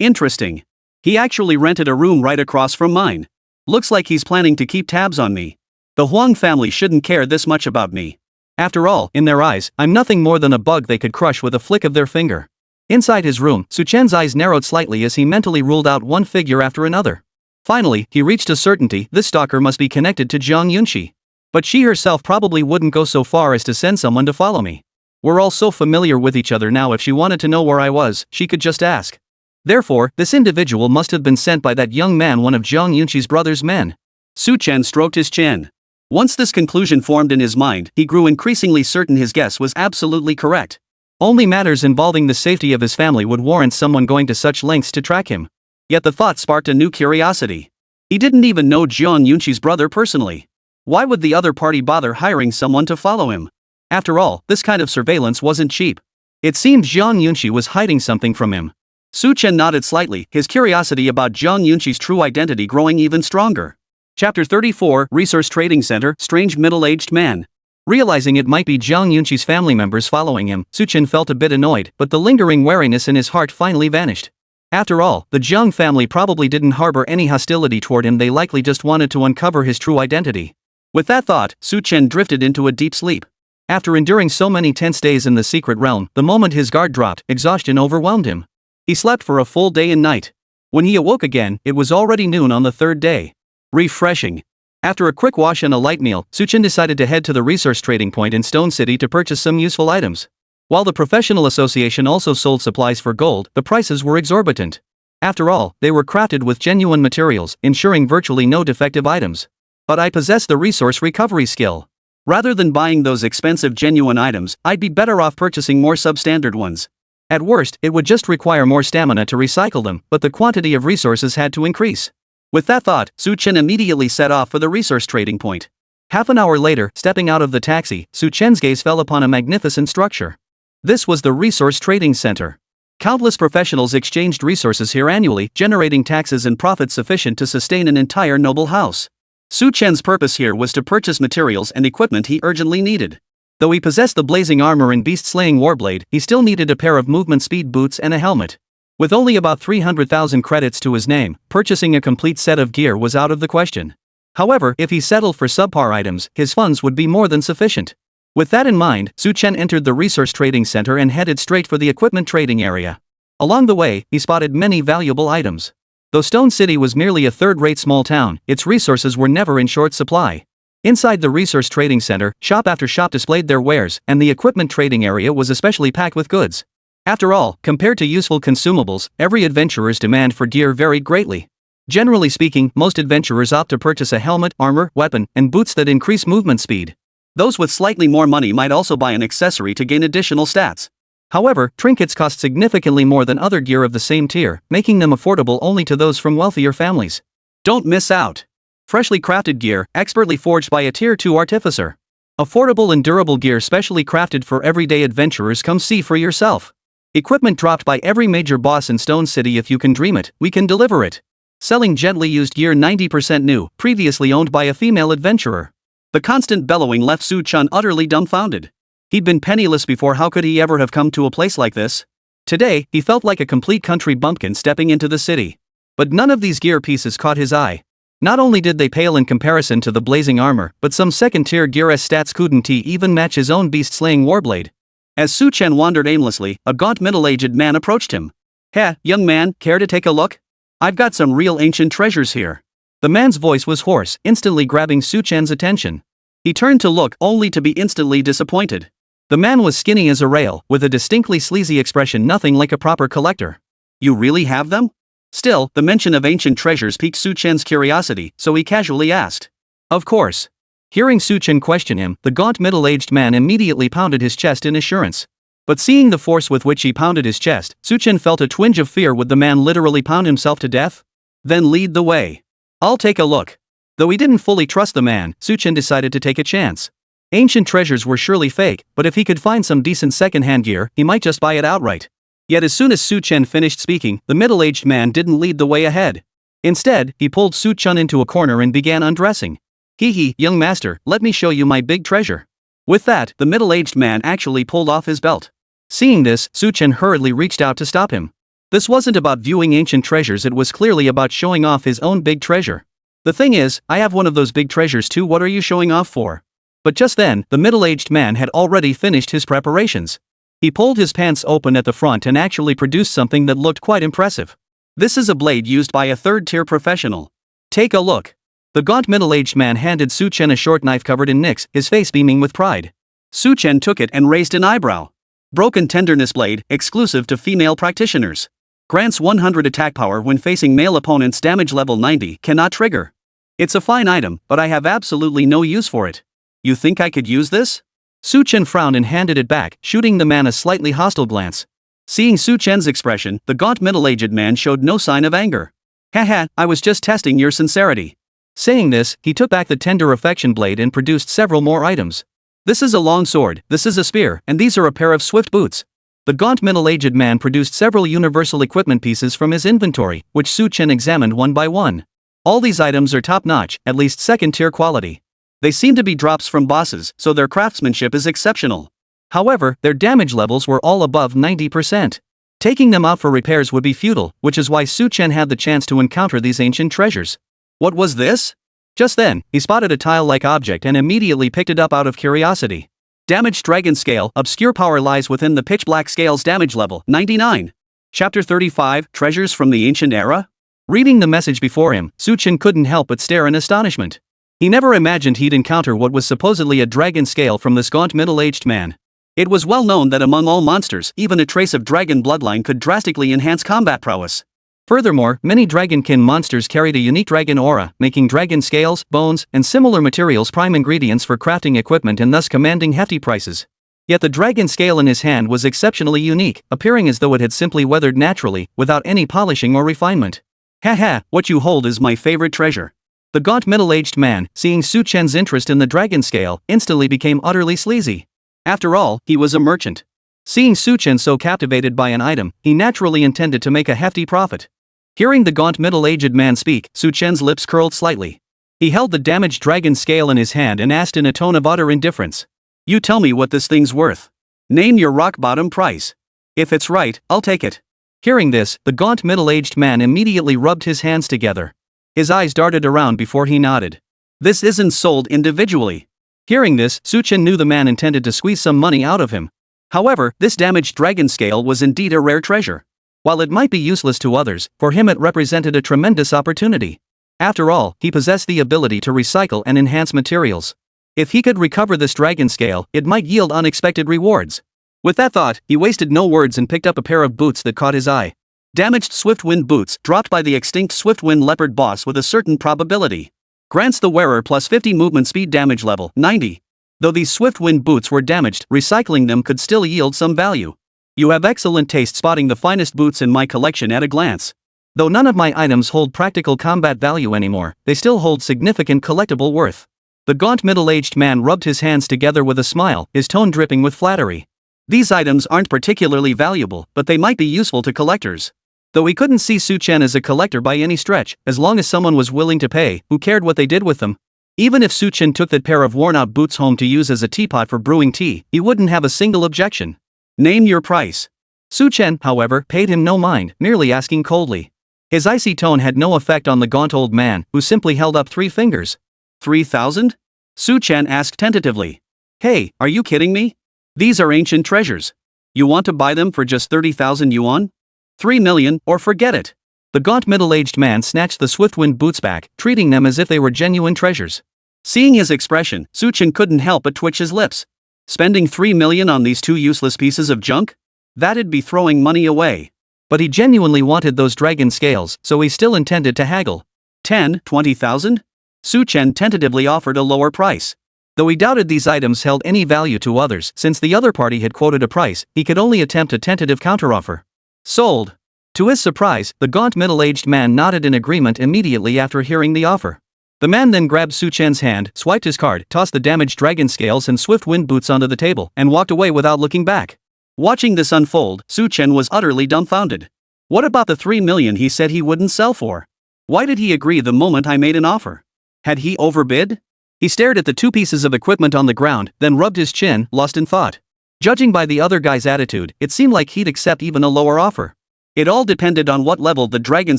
Interesting. He actually rented a room right across from mine. Looks like he's planning to keep tabs on me. The Huang family shouldn't care this much about me. After all, in their eyes, I'm nothing more than a bug they could crush with a flick of their finger. Inside his room, Su Chen's eyes narrowed slightly as he mentally ruled out one figure after another. Finally, he reached a certainty: this stalker must be connected to Zhang Yunqi. But she herself probably wouldn't go so far as to send someone to follow me. We're all so familiar with each other now. If she wanted to know where I was, she could just ask. Therefore, this individual must have been sent by that young man, one of Zhang Yunqi's brother's men. Su Chen stroked his chin. Once this conclusion formed in his mind, he grew increasingly certain his guess was absolutely correct. Only matters involving the safety of his family would warrant someone going to such lengths to track him. Yet the thought sparked a new curiosity. He didn't even know Zhang Yunqi's brother personally. Why would the other party bother hiring someone to follow him? After all, this kind of surveillance wasn't cheap. It seemed Zhang Yunqi was hiding something from him. Su Chen nodded slightly, his curiosity about Zhang Yunqi's true identity growing even stronger. Chapter 34, Resource Trading Center, Strange Middle-Aged Man. Realizing it might be Zhang Yunqi's family members following him, Su Chen felt a bit annoyed, but the lingering wariness in his heart finally vanished. After all, the Zhang family probably didn't harbor any hostility toward him, they likely just wanted to uncover his true identity. With that thought, Su Chen drifted into a deep sleep. After enduring so many tense days in the secret realm, the moment his guard dropped, exhaustion overwhelmed him. He slept for a full day and night. When he awoke again, it was already noon on the third day. Refreshing. After a quick wash and a light meal, Su Chen decided to head to the resource trading point in Stone City to purchase some useful items. While the professional association also sold supplies for gold, the prices were exorbitant. After all, they were crafted with genuine materials, ensuring virtually no defective items. But I possess the resource recovery skill. Rather than buying those expensive genuine items, I'd be better off purchasing more substandard ones. At worst, it would just require more stamina to recycle them, but the quantity of resources had to increase. With that thought, Su Chen immediately set off for the resource trading point. Half an hour later, stepping out of the taxi, Su Chen's gaze fell upon a magnificent structure. This was the Resource Trading Center. Countless professionals exchanged resources here annually, generating taxes and profits sufficient to sustain an entire noble house. Su Chen's purpose here was to purchase materials and equipment he urgently needed. Though he possessed the blazing armor and beast-slaying warblade, he still needed a pair of movement speed boots and a helmet. With only about 300,000 credits to his name, purchasing a complete set of gear was out of the question. However, if he settled for subpar items, his funds would be more than sufficient. With that in mind, Su Chen entered the Resource Trading Center and headed straight for the equipment trading area. Along the way, he spotted many valuable items. Though Stone City was merely a third-rate small town, its resources were never in short supply. Inside the Resource Trading Center, shop after shop displayed their wares, and the equipment trading area was especially packed with goods. After all, compared to useful consumables, every adventurer's demand for gear varied greatly. Generally speaking, most adventurers opt to purchase a helmet, armor, weapon, and boots that increase movement speed. Those with slightly more money might also buy an accessory to gain additional stats. However, trinkets cost significantly more than other gear of the same tier, making them affordable only to those from wealthier families. Don't miss out. Freshly crafted gear, expertly forged by a Tier 2 artificer. Affordable and durable gear specially crafted for everyday adventurers, come see for yourself. Equipment dropped by every major boss in Stone City. If you can dream it, we can deliver it. Selling gently used gear 90% new, previously owned by a female adventurer. The constant bellowing left Su Chen utterly dumbfounded. He'd been penniless before, how could he ever have come to a place like this? Today, he felt like a complete country bumpkin stepping into the city. But none of these gear pieces caught his eye. Not only did they pale in comparison to the blazing armor, but some second-tier gear's stats couldn't even match his own beast-slaying warblade. As Su Chen wandered aimlessly, a gaunt middle-aged man approached him. "Heh, young man, care to take a look? I've got some real ancient treasures here." The man's voice was hoarse, instantly grabbing Su Chen's attention. He turned to look, only to be instantly disappointed. The man was skinny as a rail, with a distinctly sleazy expression, nothing like a proper collector. "You really have them?" Still, the mention of ancient treasures piqued Su Chen's curiosity, so he casually asked. "Of course." Hearing Su Chen question him, the gaunt middle-aged man immediately pounded his chest in assurance. But seeing the force with which he pounded his chest, Su Chen felt a twinge of fear. Would the man literally pound himself to death? Then lead the way. "I'll take a look." Though he didn't fully trust the man, Su Chen decided to take a chance. Ancient treasures were surely fake, but if he could find some decent second-hand gear, he might just buy it outright. Yet as soon as Su Chen finished speaking, the middle-aged man didn't lead the way ahead. Instead, he pulled Su Chen into a corner and began undressing. "Hee, young master, let me show you my big treasure." With that, the middle-aged man actually pulled off his belt. Seeing this, Su Chen hurriedly reached out to stop him. This wasn't about viewing ancient treasures, it was clearly about showing off his own big treasure. "The thing is, I have one of those big treasures too, what are you showing off for?" But just then, the middle-aged man had already finished his preparations. He pulled his pants open at the front and actually produced something that looked quite impressive. "This is a blade used by a third-tier professional. Take a look." The gaunt middle-aged man handed Su Chen a short knife covered in nicks, his face beaming with pride. Su Chen took it and raised an eyebrow. "Broken tenderness blade, exclusive to female practitioners. Grants 100 attack power when facing male opponents, damage level 90, cannot trigger. It's a fine item, but I have absolutely no use for it. You think I could use this?" Su Chen frowned and handed it back, shooting the man a slightly hostile glance. Seeing Su Chen's expression, the gaunt middle-aged man showed no sign of anger. "Haha, I was just testing your sincerity." Saying this, he took back the tender affection blade and produced several more items. "This is a long sword, this is a spear, and these are a pair of swift boots." The gaunt middle-aged man produced several universal equipment pieces from his inventory, which Su Chen examined one by one. All these items are top-notch, at least second-tier quality. They seem to be drops from bosses, so their craftsmanship is exceptional. However, their damage levels were all above 90%. Taking them out for repairs would be futile, which is why Su Chen had the chance to encounter these ancient treasures. What was this? Just then, he spotted a tile-like object and immediately picked it up out of curiosity. Damaged Dragon Scale, obscure power lies within the pitch-black scale's damage level, 99. Chapter 35, Treasures from the Ancient Era? Reading the message before him, Su Chen couldn't help but stare in astonishment. He never imagined he'd encounter what was supposedly a dragon scale from this gaunt middle-aged man. It was well known that among all monsters, even a trace of dragon bloodline could drastically enhance combat prowess. Furthermore, many dragonkin monsters carried a unique dragon aura, making dragon scales, bones, and similar materials prime ingredients for crafting equipment and thus commanding hefty prices. Yet the dragon scale in his hand was exceptionally unique, appearing as though it had simply weathered naturally, without any polishing or refinement. Haha, what you hold is my favorite treasure. The gaunt middle-aged man, seeing Su Chen's interest in the dragon scale, instantly became utterly sleazy. After all, he was a merchant. Seeing Su Chen so captivated by an item, he naturally intended to make a hefty profit. Hearing the gaunt middle-aged man speak, Su Chen's lips curled slightly. He held the damaged dragon scale in his hand and asked in a tone of utter indifference. You tell me what this thing's worth. Name your rock-bottom price. If it's right, I'll take it. Hearing this, the gaunt middle-aged man immediately rubbed his hands together. His eyes darted around before he nodded. This isn't sold individually. Hearing this, Su Chen knew the man intended to squeeze some money out of him. However, this damaged dragon scale was indeed a rare treasure. While it might be useless to others, for him it represented a tremendous opportunity. After all, he possessed the ability to recycle and enhance materials. If he could recover this dragon scale, it might yield unexpected rewards. With that thought, he wasted no words and picked up a pair of boots that caught his eye. Damaged Swiftwind boots, dropped by the extinct Swiftwind leopard boss with a certain probability. Grants the wearer plus 50 movement speed damage level, 90. Though these Swiftwind boots were damaged, recycling them could still yield some value. You have excellent taste spotting the finest boots in my collection at a glance. Though none of my items hold practical combat value anymore, they still hold significant collectible worth. The gaunt middle-aged man rubbed his hands together with a smile, his tone dripping with flattery. These items aren't particularly valuable, but they might be useful to collectors. Though he couldn't see Su Chen as a collector by any stretch, as long as someone was willing to pay, who cared what they did with them? Even if Su Chen took that pair of worn-out boots home to use as a teapot for brewing tea, he wouldn't have a single objection. Name your price. Su Chen, however, paid him no mind, merely asking coldly. His icy tone had no effect on the gaunt old man, who simply held up 3 fingers. 3,000? Su Chen asked tentatively. Hey, are you kidding me? These are ancient treasures. You want to buy them for just 30,000 yuan? 3 million, or forget it. The gaunt middle-aged man snatched the Swiftwind boots back, treating them as if they were genuine treasures. Seeing his expression, Su Chen couldn't help but twitch his lips. Spending 3 million on these 2 useless pieces of junk? That'd be throwing money away. But he genuinely wanted those dragon scales, so he still intended to haggle. 10, 20,000? Su Chen tentatively offered a lower price. Though he doubted these items held any value to others, since the other party had quoted a price, he could only attempt a tentative counteroffer. Sold. To his surprise, the gaunt middle-aged man nodded in agreement immediately after hearing the offer. The man then grabbed Su Chen's hand, swiped his card, tossed the damaged dragon scales and Swiftwind boots onto the table, and walked away without looking back. Watching this unfold, Su Chen was utterly dumbfounded. What about the 3 million he said he wouldn't sell for? Why did he agree the moment I made an offer? Had he overbid? He stared at the 2 pieces of equipment on the ground, then rubbed his chin, lost in thought. Judging by the other guy's attitude, it seemed like he'd accept even a lower offer. It all depended on what level the dragon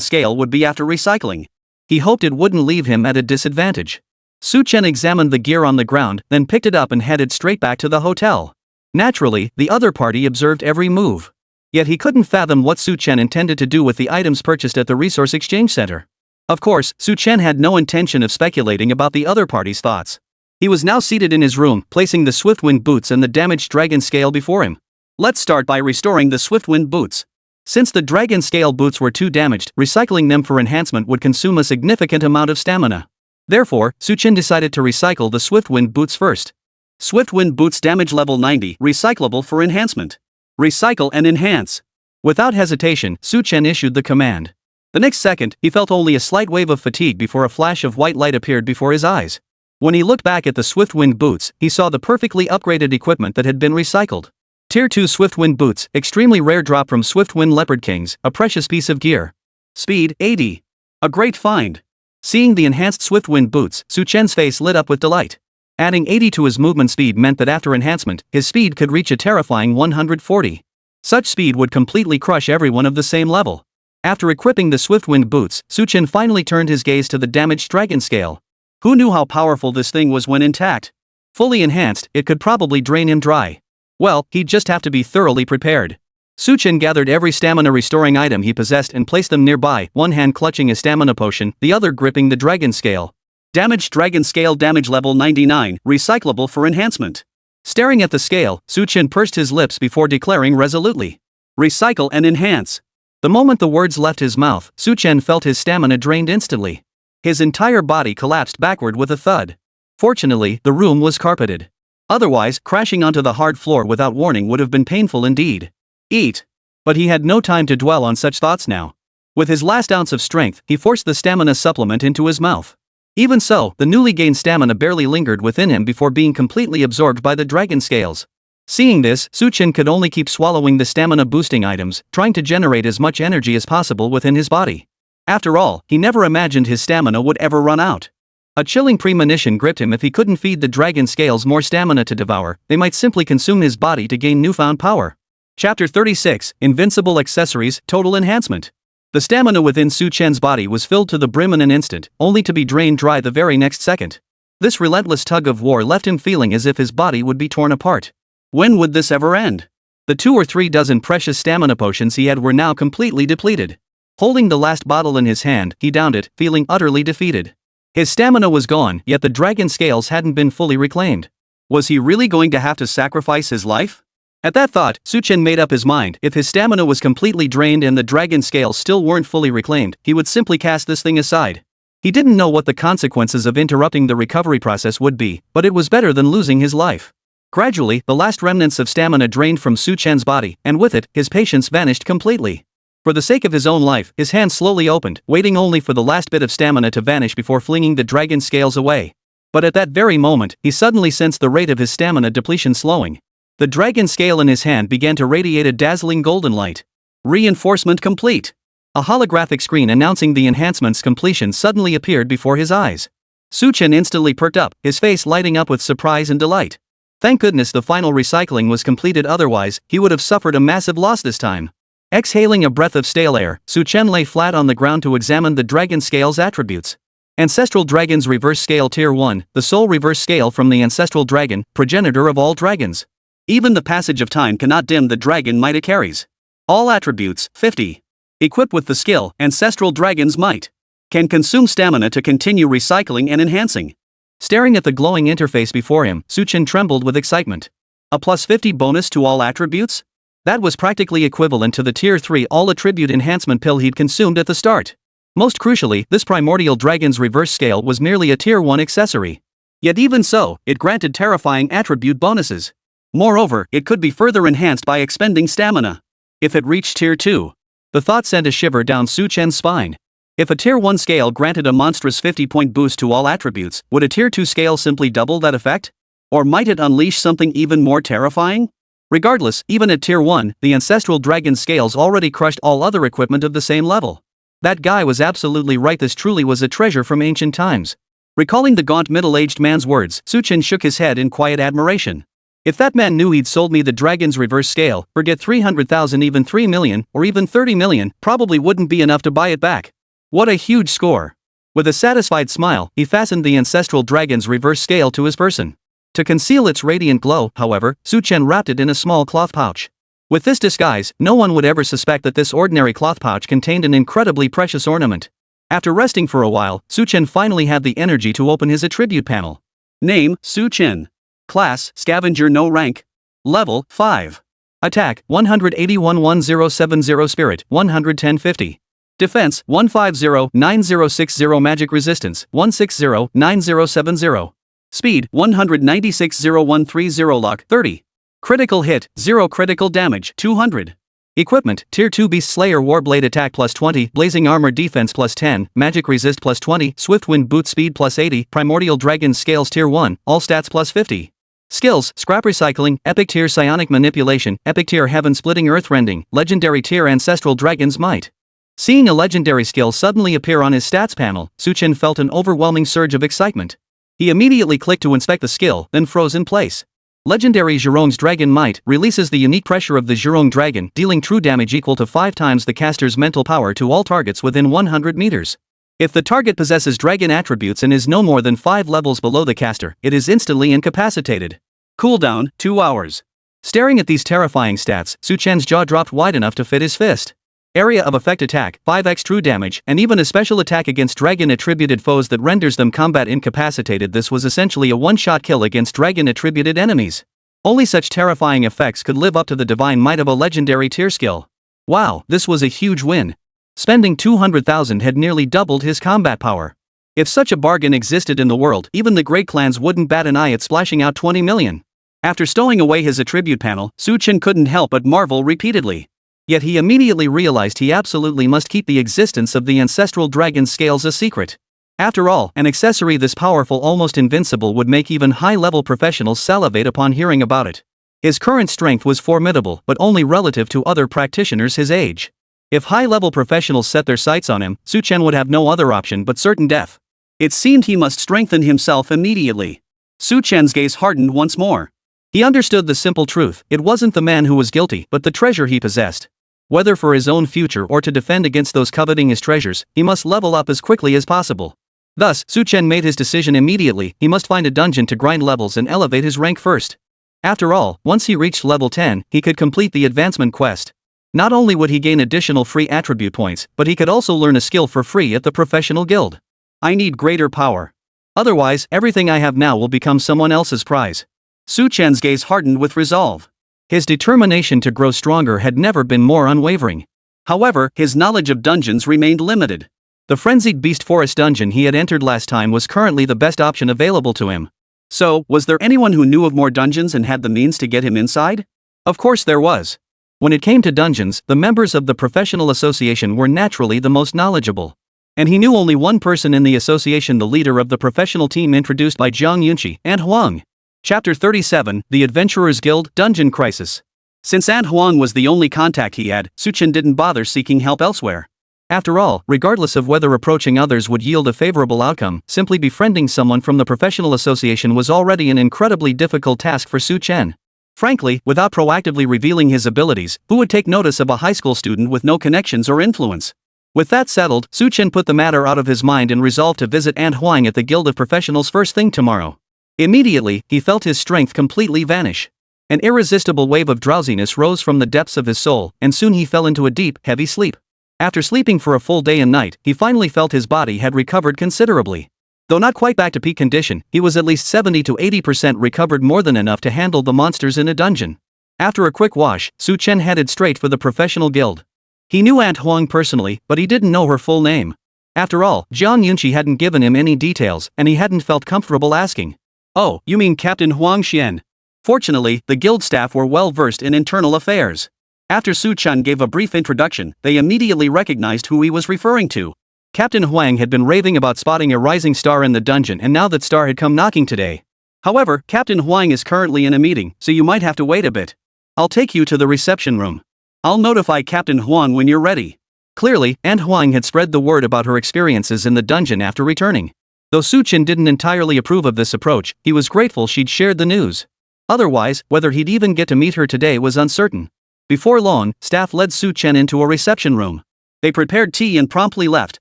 scale would be after recycling. He hoped it wouldn't leave him at a disadvantage. Su Chen examined the gear on the ground, then picked it up and headed straight back to the hotel. Naturally, the other party observed every move. Yet he couldn't fathom what Su Chen intended to do with the items purchased at the Resource Exchange Center. Of course, Su Chen had no intention of speculating about the other party's thoughts. He was now seated in his room, placing the Swiftwind boots and the damaged dragon scale before him. Let's start by restoring the Swiftwind boots. Since the dragon scale boots were too damaged, recycling them for enhancement would consume a significant amount of stamina. Therefore, Su Chen decided to recycle the Swiftwind boots first. Swiftwind boots damage level 90, recyclable for enhancement. Recycle and enhance. Without hesitation, Su Chen issued the command. The next second, he felt only a slight wave of fatigue before a flash of white light appeared before his eyes. When he looked back at the Swiftwind boots, he saw the perfectly upgraded equipment that had been recycled. Tier 2 Swiftwind Boots, extremely rare drop from Swiftwind Leopard Kings, a precious piece of gear. Speed, 80. A great find. Seeing the enhanced Swiftwind Boots, Chen's face lit up with delight. Adding 80 to his movement speed meant that after enhancement, his speed could reach a terrifying 140. Such speed would completely crush everyone of the same level. After equipping the Swiftwind Boots, Chen finally turned his gaze to the damaged dragon scale. Who knew how powerful this thing was when intact? Fully enhanced, it could probably drain him dry. Well, he'd just have to be thoroughly prepared. Chen gathered every stamina restoring item he possessed and placed them nearby, one hand clutching a stamina potion, the other gripping the dragon scale. Damaged dragon scale, damage level 99, recyclable for enhancement. Staring at the scale, Chen pursed his lips before declaring resolutely, "Recycle and enhance." The moment the words left his mouth, Chen felt his stamina drained instantly. His entire body collapsed backward with a thud. Fortunately, the room was carpeted. Otherwise, crashing onto the hard floor without warning would have been painful indeed. Eat. But he had no time to dwell on such thoughts now. With his last ounce of strength, he forced the stamina supplement into his mouth. Even so, the newly gained stamina barely lingered within him before being completely absorbed by the dragon scales. Seeing this, Chen could only keep swallowing the stamina boosting items, trying to generate as much energy as possible within his body. After all, he never imagined his stamina would ever run out. A chilling premonition gripped him. If he couldn't feed the dragon scales more stamina to devour, they might simply consume his body to gain newfound power. Chapter 36, Invincible Accessories, Total Enhancement. The stamina within Chen's body was filled to the brim in an instant, only to be drained dry the very next second. This relentless tug of war left him feeling as if his body would be torn apart. When would this ever end? The 2 or 3 dozen precious stamina potions he had were now completely depleted. Holding the last bottle in his hand, he downed it, feeling utterly defeated. His stamina was gone, yet the dragon scales hadn't been fully reclaimed. Was he really going to have to sacrifice his life? At that thought, Chen made up his mind. If his stamina was completely drained and the dragon scales still weren't fully reclaimed, he would simply cast this thing aside. He didn't know what the consequences of interrupting the recovery process would be, but it was better than losing his life. Gradually, the last remnants of stamina drained from Chen's body, and with it, his patience vanished completely. For the sake of his own life, his hand slowly opened, waiting only for the last bit of stamina to vanish before flinging the dragon scales away. But at that very moment, he suddenly sensed the rate of his stamina depletion slowing. The dragon scale in his hand began to radiate a dazzling golden light. Reinforcement complete. A holographic screen announcing the enhancement's completion suddenly appeared before his eyes. Chen instantly perked up, his face lighting up with surprise and delight. Thank goodness the final recycling was completed, otherwise, he would have suffered a massive loss this time. Exhaling a breath of stale air, Chen lay flat on the ground to examine the dragon scale's attributes. Ancestral Dragon's Reverse Scale Tier 1, the sole reverse scale from the Ancestral Dragon, progenitor of all dragons. Even the passage of time cannot dim the dragon might it carries. All attributes, 50. Equipped with the skill, Ancestral Dragon's Might. Can consume stamina to continue recycling and enhancing. Staring at the glowing interface before him, Chen trembled with excitement. A plus 50 bonus to all attributes? That was practically equivalent to the Tier 3 all-attribute enhancement pill he'd consumed at the start. Most crucially, this primordial dragon's reverse scale was merely a Tier 1 accessory. Yet even so, it granted terrifying attribute bonuses. Moreover, it could be further enhanced by expending stamina. If it reached Tier 2, the thought sent a shiver down Chen's spine. If a Tier 1 scale granted a monstrous 50-point boost to all attributes, would a Tier 2 scale simply double that effect? Or might it unleash something even more terrifying? Regardless, even at Tier 1, the Ancestral Dragon's scales already crushed all other equipment of the same level. That guy was absolutely right, this truly was a treasure from ancient times. Recalling the gaunt middle-aged man's words, Chen shook his head in quiet admiration. If that man knew he'd sold me the dragon's reverse scale, forget 300,000, even 3 million, or even 30 million, probably wouldn't be enough to buy it back. What a huge score. With a satisfied smile, he fastened the Ancestral Dragon's reverse scale to his person. To conceal its radiant glow, however, Chen wrapped it in a small cloth pouch. With this disguise, no one would ever suspect that this ordinary cloth pouch contained an incredibly precious ornament. After resting for a while, Chen finally had the energy to open his attribute panel. Name, Chen. Class, Scavenger, no rank. Level, 5. Attack, 181-1070. Spirit, 110-50. Defense, 150-9060. Magic resistance, 160-9070. Speed, 196-0130. Luck, 30. Critical hit, 0. Critical damage, 200. Equipment, Tier 2 Beast Slayer Warblade Attack plus 20, Blazing Armor Defense plus 10, Magic Resist plus 20, Swiftwind Boot Speed plus 80, Primordial Dragon Scales Tier 1, all stats plus 50. Skills: Scrap Recycling, Epic Tier Psionic Manipulation, Epic Tier Heaven Splitting Earthrending, Legendary Tier Ancestral Dragon's Might. Seeing a legendary skill suddenly appear on his stats panel, Chen felt an overwhelming surge of excitement. He immediately clicked to inspect the skill, then froze in place. Legendary Zhurong's Dragon Might releases the unique pressure of the Zhurong Dragon, dealing true damage equal to 5 times the caster's mental power to all targets within 100 meters. If the target possesses dragon attributes and is no more than 5 levels below the caster, it is instantly incapacitated. Cooldown, 2 hours. Staring at these terrifying stats, Chen's jaw dropped wide enough to fit his fist. Area of effect attack, 5x true damage, and even a special attack against dragon-attributed foes that renders them combat incapacitated. This was essentially a one-shot kill against dragon-attributed enemies. Only such terrifying effects could live up to the divine might of a legendary tier skill. Wow, this was a huge win. Spending 200,000 had nearly doubled his combat power. If such a bargain existed in the world, even the great clans wouldn't bat an eye at splashing out 20 million. After stowing away his attribute panel, Chen couldn't help but marvel repeatedly. Yet he immediately realized he absolutely must keep the existence of the ancestral dragon scales a secret. After all, an accessory this powerful, almost invincible, would make even high-level professionals salivate upon hearing about it. His current strength was formidable, but only relative to other practitioners his age. If high-level professionals set their sights on him, Chen would have no other option but certain death. It seemed he must strengthen himself immediately. Chen's gaze hardened once more. He understood the simple truth: it wasn't the man who was guilty, but the treasure he possessed. Whether for his own future or to defend against those coveting his treasures, he must level up as quickly as possible. Thus, Chen made his decision immediately: he must find a dungeon to grind levels and elevate his rank first. After all, once he reached level 10, he could complete the advancement quest. Not only would he gain additional free attribute points, but he could also learn a skill for free at the professional guild. I need greater power. Otherwise, everything I have now will become someone else's prize. Chen's gaze hardened with resolve. His determination to grow stronger had never been more unwavering. However, his knowledge of dungeons remained limited. The Frenzied Beast Forest dungeon he had entered last time was currently the best option available to him. So, was there anyone who knew of more dungeons and had the means to get him inside? Of course there was. When it came to dungeons, the members of the professional association were naturally the most knowledgeable. And he knew only one person in the association, the leader of the professional team introduced by Jiang Yunqi, and Huang. Chapter 37, The Adventurers Guild, Dungeon Crisis. Since Ant Huang was the only contact he had, Chen didn't bother seeking help elsewhere. After all, regardless of whether approaching others would yield a favorable outcome, simply befriending someone from the professional association was already an incredibly difficult task for Chen. Frankly, without proactively revealing his abilities, who would take notice of a high school student with no connections or influence? With that settled, Chen put the matter out of his mind and resolved to visit Ant Huang at the Guild of Professionals first thing tomorrow. Immediately, he felt his strength completely vanish. An irresistible wave of drowsiness rose from the depths of his soul, and soon he fell into a deep, heavy sleep. After sleeping for a full day and night, he finally felt his body had recovered considerably. Though not quite back to peak condition, he was at least 70 to 80% recovered, more than enough to handle the monsters in a dungeon. After a quick wash, Chen headed straight for the professional guild. He knew Ant Huang personally, but he didn't know her full name. After all, Jiang Yunqi hadn't given him any details, and he hadn't felt comfortable asking. Oh, you mean Captain Huang Xian? Fortunately, the guild staff were well versed in internal affairs. After Chen gave a brief introduction, they immediately recognized who he was referring to. Captain Huang had been raving about spotting a rising star in the dungeon, and now that star had come knocking today. However, Captain Huang is currently in a meeting, so you might have to wait a bit. I'll take you to the reception room. I'll notify Captain Huang when you're ready. Clearly, Ant Huang had spread the word about her experiences in the dungeon after returning. Though Chen didn't entirely approve of this approach, he was grateful she'd shared the news. Otherwise, whether he'd even get to meet her today was uncertain. Before long, staff led Chen into a reception room. They prepared tea and promptly left,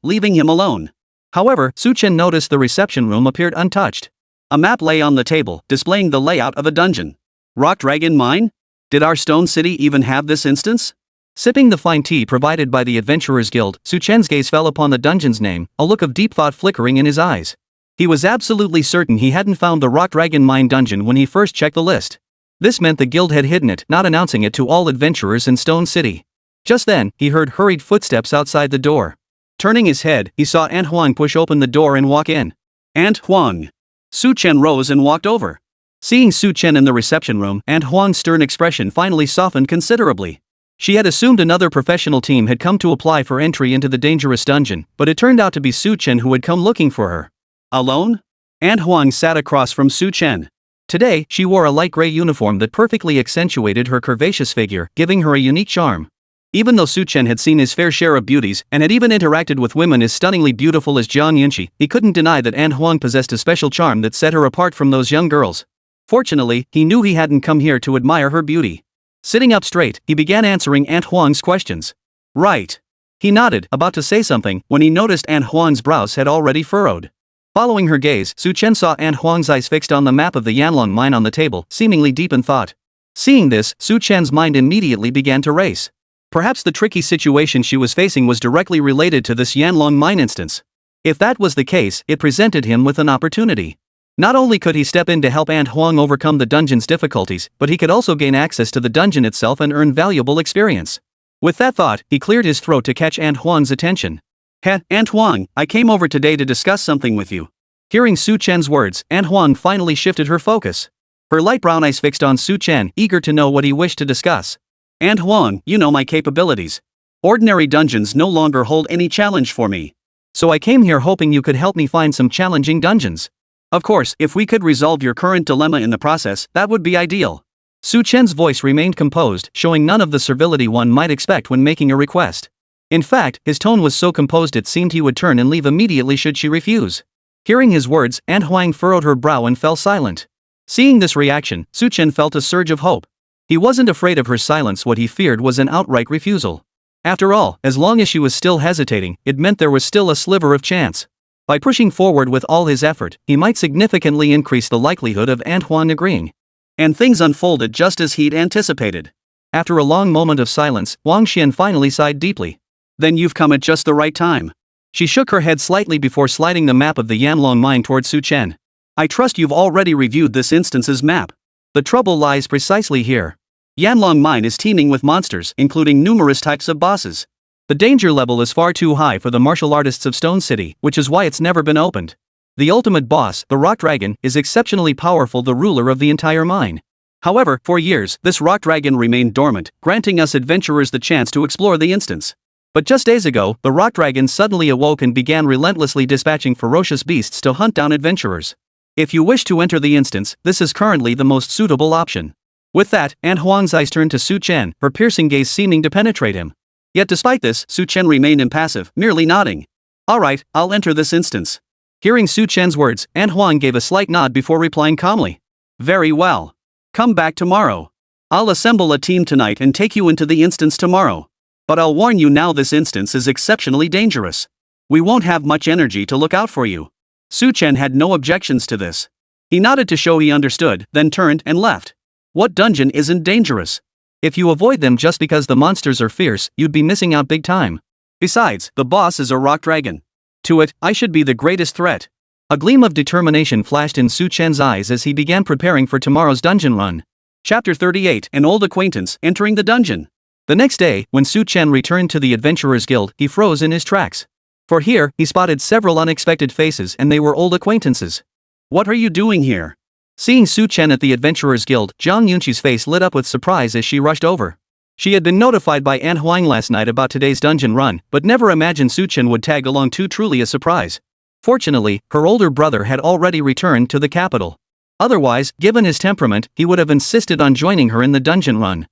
leaving him alone. However, Chen noticed the reception room appeared untouched. A map lay on the table, displaying the layout of a dungeon. Rock Dragon Mine? Did our Stone City even have this instance? Sipping the fine tea provided by the Adventurers Guild, Chen's gaze fell upon the dungeon's name, a look of deep thought flickering in his eyes. He was absolutely certain he hadn't found the Rock Dragon Mine dungeon when he first checked the list. This meant the guild had hidden it, not announcing it to all adventurers in Stone City. Just then, he heard hurried footsteps outside the door. Turning his head, he saw Ant Huang push open the door and walk in. Ant Huang. Chen rose and walked over. Seeing Chen in the reception room, Ant Huang's stern expression finally softened considerably. She had assumed another professional team had come to apply for entry into the dangerous dungeon, but it turned out to be Chen who had come looking for her. Alone? Ant Huang sat across from Chen. Today, she wore a light gray uniform that perfectly accentuated her curvaceous figure, giving her a unique charm. Even though Su Chen had seen his fair share of beauties and had even interacted with women as stunningly beautiful as Jiang Yunqi, he couldn't deny that An Huang possessed a special charm that set her apart from those young girls. Fortunately, he knew he hadn't come here to admire her beauty. Sitting up straight, he began answering An Huang's questions. Right. He nodded, about to say something, when he noticed An Huang's brows had already furrowed. Following her gaze, Su Chen saw An Huang's eyes fixed on the map of the Yanlong mine on the table, seemingly deep in thought. Seeing this, Su Chen's mind immediately began to race. Perhaps the tricky situation she was facing was directly related to this Yanlong mine instance. If that was the case, it presented him with an opportunity. Not only could he step in to help An Huang overcome the dungeon's difficulties, but he could also gain access to the dungeon itself and earn valuable experience. With that thought, he cleared his throat to catch An Huang's attention. An Huang, I came over today to discuss something with you. Hearing Su Chen's words, An Huang finally shifted her focus. Her light brown eyes fixed on Su Chen, eager to know what he wished to discuss. An Huang, you know my capabilities. Ordinary dungeons no longer hold any challenge for me. So I came here hoping you could help me find some challenging dungeons. Of course, if we could resolve your current dilemma in the process, that would be ideal. Su Chen's voice remained composed, showing none of the servility one might expect when making a request. In fact, his tone was so composed it seemed he would turn and leave immediately should she refuse. Hearing his words, An Huang furrowed her brow and fell silent. Seeing this reaction, Su Chen felt a surge of hope. He wasn't afraid of her silence, what he feared was an outright refusal. After all, as long as she was still hesitating, it meant there was still a sliver of chance. By pushing forward with all his effort, he might significantly increase the likelihood of An Huang agreeing. And things unfolded just as he'd anticipated. After a long moment of silence, Wang Xian finally sighed deeply. Then you've come at just the right time. She shook her head slightly before sliding the map of the Yanlong mine towards Su Chen. I trust you've already reviewed this instance's map. The trouble lies precisely here. Yanlong mine is teeming with monsters, including numerous types of bosses. The danger level is far too high for the martial artists of Stone City, which is why it's never been opened. The ultimate boss, the Rock Dragon, is exceptionally powerful, the ruler of the entire mine. However, for years, this Rock Dragon remained dormant, granting us adventurers the chance to explore the instance. But just days ago, the Rock Dragon suddenly awoke and began relentlessly dispatching ferocious beasts to hunt down adventurers. If you wish to enter the instance, this is currently the most suitable option. With that, An Huang's eyes turned to Su Chen, her piercing gaze seeming to penetrate him. Yet despite this, Su Chen remained impassive, merely nodding. Alright, I'll enter this instance. Hearing Su Chen's words, An Huang gave a slight nod before replying calmly. Very well. Come back tomorrow. I'll assemble a team tonight and take you into the instance tomorrow. But I'll warn you now, this instance is exceptionally dangerous. We won't have much energy to look out for you. Su Chen had no objections to this. He nodded to show he understood, then turned and left. What dungeon isn't dangerous? If you avoid them just because the monsters are fierce, you'd be missing out big time. Besides, the boss is a rock dragon. To it, I should be the greatest threat. A gleam of determination flashed in Su Chen's eyes as he began preparing for tomorrow's dungeon run. Chapter 38, An Old Acquaintance Entering the Dungeon. The next day, when Su Chen returned to the Adventurers Guild, he froze in his tracks. For here, he spotted several unexpected faces, and they were old acquaintances. What are you doing here? Seeing Su Chen at the Adventurers Guild, Jiang Yunqi's face lit up with surprise as she rushed over. She had been notified by An Huang last night about today's dungeon run, but never imagined Su Chen would tag along too, truly a surprise. Fortunately, her older brother had already returned to the capital. Otherwise, given his temperament, he would have insisted on joining her in the dungeon run.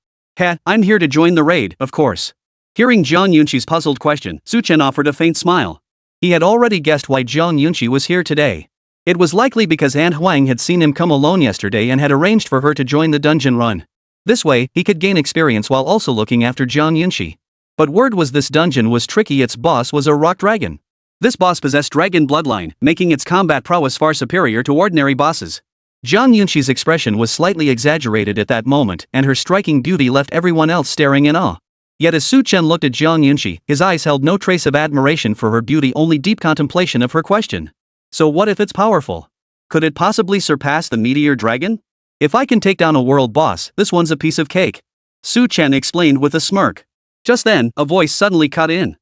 I'm here to join the raid, of course. Hearing Jiang Yunqi's puzzled question, Su Chen offered a faint smile. He had already guessed why Jiang Yunqi was here today. It was likely because An Huang had seen him come alone yesterday and had arranged for her to join the dungeon run. This way, he could gain experience while also looking after Jiang Yunqi. But word was this dungeon was tricky. Its boss was a rock dragon. This boss possessed dragon bloodline, making its combat prowess far superior to ordinary bosses. Jiang Yunqi's expression was slightly exaggerated at that moment, and her striking beauty left everyone else staring in awe. Yet as Su Chen looked at Jiang Yunqi, his eyes held no trace of admiration for her beauty, only deep contemplation of her question. So what if it's powerful? Could it possibly surpass the meteor dragon? If I can take down a world boss, this one's a piece of cake. Su Chen explained with a smirk. Just then, a voice suddenly cut in.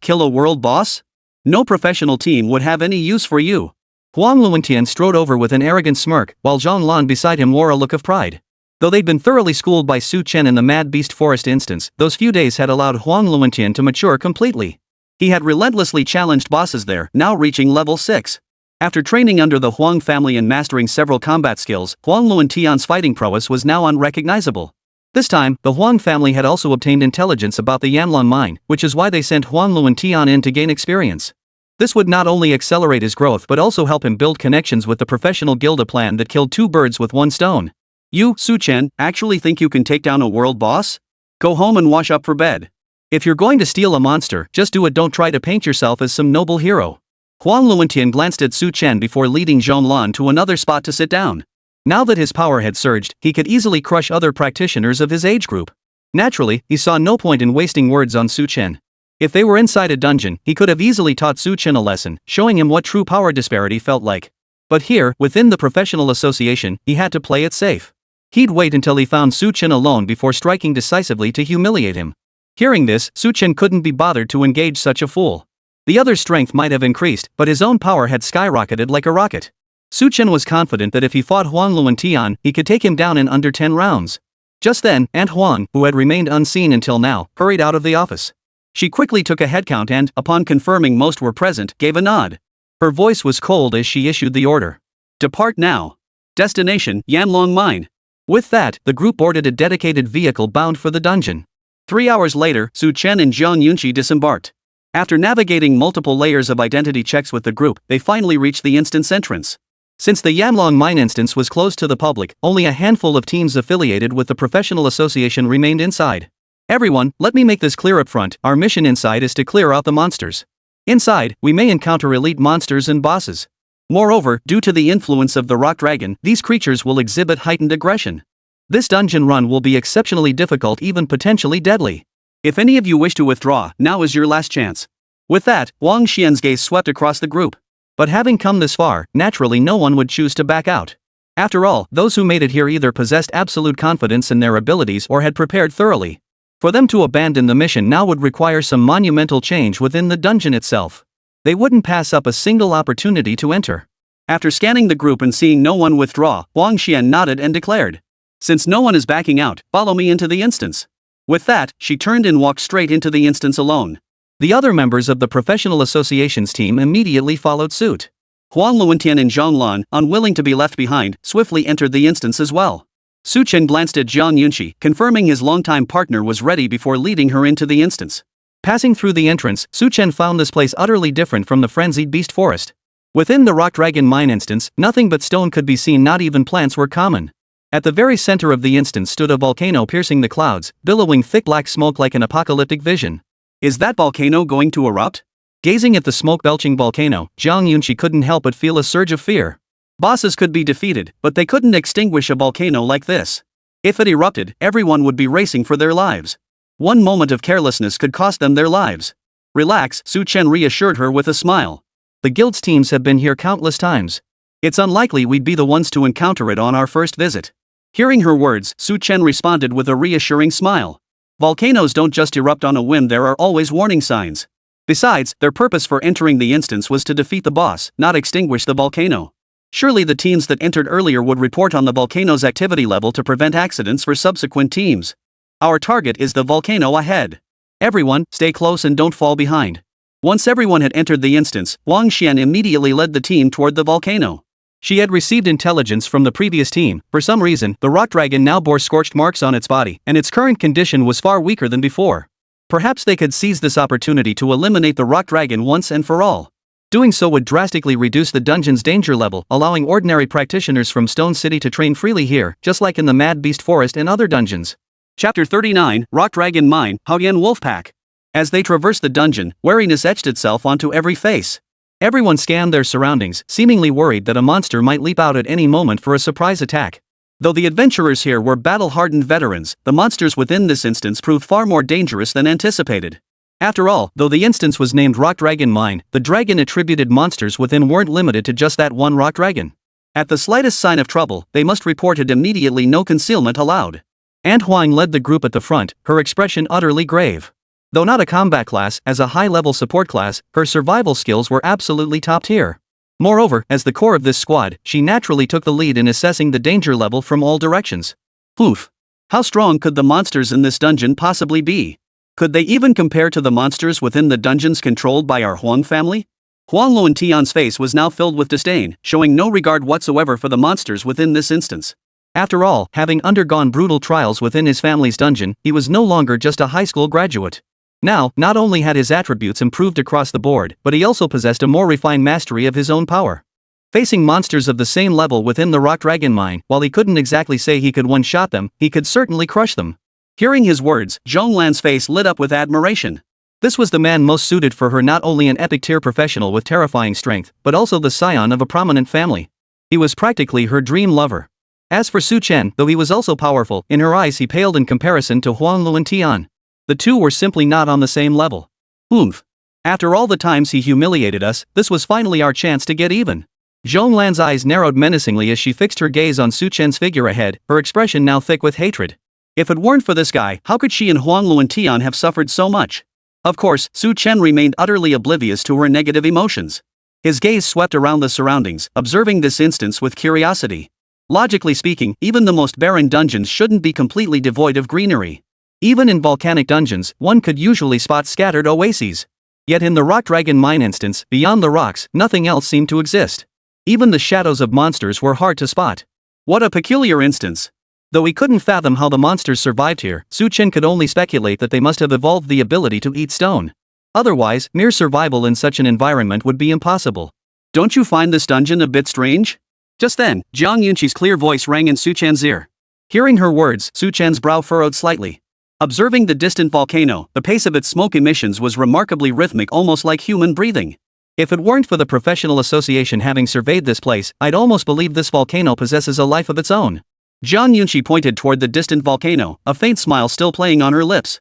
Kill a world boss? No professional team would have any use for you. Huang Luentian strode over with an arrogant smirk, while Zhong Lan beside him wore a look of pride. Though they'd been thoroughly schooled by Su Chen in the Mad Beast Forest instance, those few days had allowed Huang Luentian to mature completely. He had relentlessly challenged bosses there, now reaching level 6. After training under the Huang family and mastering several combat skills, Huang Luantian's fighting prowess was now unrecognizable. This time, the Huang family had also obtained intelligence about the Yanlong mine, which is why they sent Huang Luantian in to gain experience. This would not only accelerate his growth but also help him build connections with the professional guild, a plan that killed two birds with one stone. You, Su Chen, actually think you can take down a world boss? Go home and wash up for bed. If you're going to steal a monster, just do it, don't try to paint yourself as some noble hero. Huang Luantian glanced at Su Chen before leading Zhong Lan to another spot to sit down. Now that his power had surged, he could easily crush other practitioners of his age group. Naturally, he saw no point in wasting words on Su Chen. If they were inside a dungeon, he could have easily taught Su Chen a lesson, showing him what true power disparity felt like. But here, within the professional association, he had to play it safe. He'd wait until he found Su Chen alone before striking decisively to humiliate him. Hearing this, Su Chen couldn't be bothered to engage such a fool. The other's strength might have increased, but his own power had skyrocketed like a rocket. Su Chen was confident that if he fought Huang Luantian, he could take him down in under 10 rounds. Just then, Aunt Huang, who had remained unseen until now, hurried out of the office. She quickly took a headcount and, upon confirming most were present, gave a nod. Her voice was cold as she issued the order. Depart now. Destination, Yanlong Mine. With that, the group boarded a dedicated vehicle bound for the dungeon. 3 hours later, Su Chen and Zhang Yunqi disembarked. After navigating multiple layers of identity checks with the group, they finally reached the instance entrance. Since the Yanlong Mine instance was closed to the public, only a handful of teams affiliated with the professional association remained inside. Everyone, let me make this clear up front, our mission inside is to clear out the monsters. Inside, we may encounter elite monsters and bosses. Moreover, due to the influence of the rock dragon, these creatures will exhibit heightened aggression. This dungeon run will be exceptionally difficult, even potentially deadly. If any of you wish to withdraw, now is your last chance. With that, Wang Xian's gaze swept across the group. But having come this far, naturally no one would choose to back out. After all, those who made it here either possessed absolute confidence in their abilities or had prepared thoroughly. For them to abandon the mission now would require some monumental change within the dungeon itself. They wouldn't pass up a single opportunity to enter. After scanning the group and seeing no one withdraw, Wang Xian nodded and declared, "Since no one is backing out, follow me into the instance." With that, she turned and walked straight into the instance alone. The other members of the professional association's team immediately followed suit. Huang Luantian and Zhong Lan, unwilling to be left behind, swiftly entered the instance as well. Su Chen glanced at Zhang Yunqi, confirming his longtime partner was ready before leading her into the instance. Passing through the entrance, Su Chen found this place utterly different from the frenzied beast forest. Within the rock dragon mine instance, nothing but stone could be seen, not even plants were common. At the very center of the instance stood a volcano piercing the clouds, billowing thick black smoke like an apocalyptic vision. Is that volcano going to erupt? Gazing at the smoke-belching volcano, Zhang Yunqi couldn't help but feel a surge of fear. Bosses could be defeated, but they couldn't extinguish a volcano like this. If it erupted, everyone would be racing for their lives. One moment of carelessness could cost them their lives. Relax, Su Chen reassured her with a smile. The guild's teams have been here countless times. It's unlikely we'd be the ones to encounter it on our first visit. Hearing her words, Su Chen responded with a reassuring smile. Volcanoes don't just erupt on a whim, there are always warning signs. Besides, their purpose for entering the instance was to defeat the boss, not extinguish the volcano. Surely the teams that entered earlier would report on the volcano's activity level to prevent accidents for subsequent teams. Our target is the volcano ahead. Everyone, stay close and don't fall behind. Once everyone had entered the instance, Wang Xian immediately led the team toward the volcano. She had received intelligence from the previous team. For some reason, the rock dragon now bore scorched marks on its body, and its current condition was far weaker than before. Perhaps they could seize this opportunity to eliminate the rock dragon once and for all. Doing so would drastically reduce the dungeon's danger level, allowing ordinary practitioners from Stone City to train freely here, just like in the Mad Beast Forest and other dungeons. Chapter 39, Rock Dragon Mine, Haoyan Wolfpack. As they traversed the dungeon, wariness etched itself onto every face. Everyone scanned their surroundings, seemingly worried that a monster might leap out at any moment for a surprise attack. Though the adventurers here were battle-hardened veterans, the monsters within this instance proved far more dangerous than anticipated. After all, though the instance was named Rock Dragon Mine, the dragon-attributed monsters within weren't limited to just that one rock dragon. At the slightest sign of trouble, they must report it immediately, no concealment allowed. Aunt Huang led the group at the front, her expression utterly grave. Though not a combat class, as a high-level support class, her survival skills were absolutely top tier. Moreover, as the core of this squad, she naturally took the lead in assessing the danger level from all directions. Oof. How strong could the monsters in this dungeon possibly be? Could they even compare to the monsters within the dungeons controlled by our Huang family? Huang Luantian's face was now filled with disdain, showing no regard whatsoever for the monsters within this instance. After all, having undergone brutal trials within his family's dungeon, he was no longer just a high school graduate. Now, not only had his attributes improved across the board, but he also possessed a more refined mastery of his own power. Facing monsters of the same level within the rock dragon mine, while he couldn't exactly say he could one-shot them, he could certainly crush them. Hearing his words, Zhong Lan's face lit up with admiration. This was the man most suited for her, not only an epic tier professional with terrifying strength, but also the scion of a prominent family. He was practically her dream lover. As for Su Chen, though he was also powerful, in her eyes he paled in comparison to Huang Luantian. The two were simply not on the same level. Oomph. After all the times he humiliated us, this was finally our chance to get even. Zhong Lan's eyes narrowed menacingly as she fixed her gaze on Su Chen's figure ahead, her expression now thick with hatred. If it weren't for this guy, how could she and Huang Luantian have suffered so much? Of course, Su Chen remained utterly oblivious to her negative emotions. His gaze swept around the surroundings, observing this instance with curiosity. Logically speaking, even the most barren dungeons shouldn't be completely devoid of greenery. Even in volcanic dungeons, one could usually spot scattered oases. Yet in the rock dragon mine instance, beyond the rocks, nothing else seemed to exist. Even the shadows of monsters were hard to spot. What a peculiar instance. Though he couldn't fathom how the monsters survived here, Su Chen could only speculate that they must have evolved the ability to eat stone. Otherwise, mere survival in such an environment would be impossible. Don't you find this dungeon a bit strange? Just then, Jiang Yunqi's clear voice rang in Su Chen's ear. Hearing her words, Su Chen's brow furrowed slightly. Observing the distant volcano, the pace of its smoke emissions was remarkably rhythmic, almost like human breathing. If it weren't for the professional association having surveyed this place, I'd almost believe this volcano possesses a life of its own. Jiang Yunqi pointed toward the distant volcano, a faint smile still playing on her lips.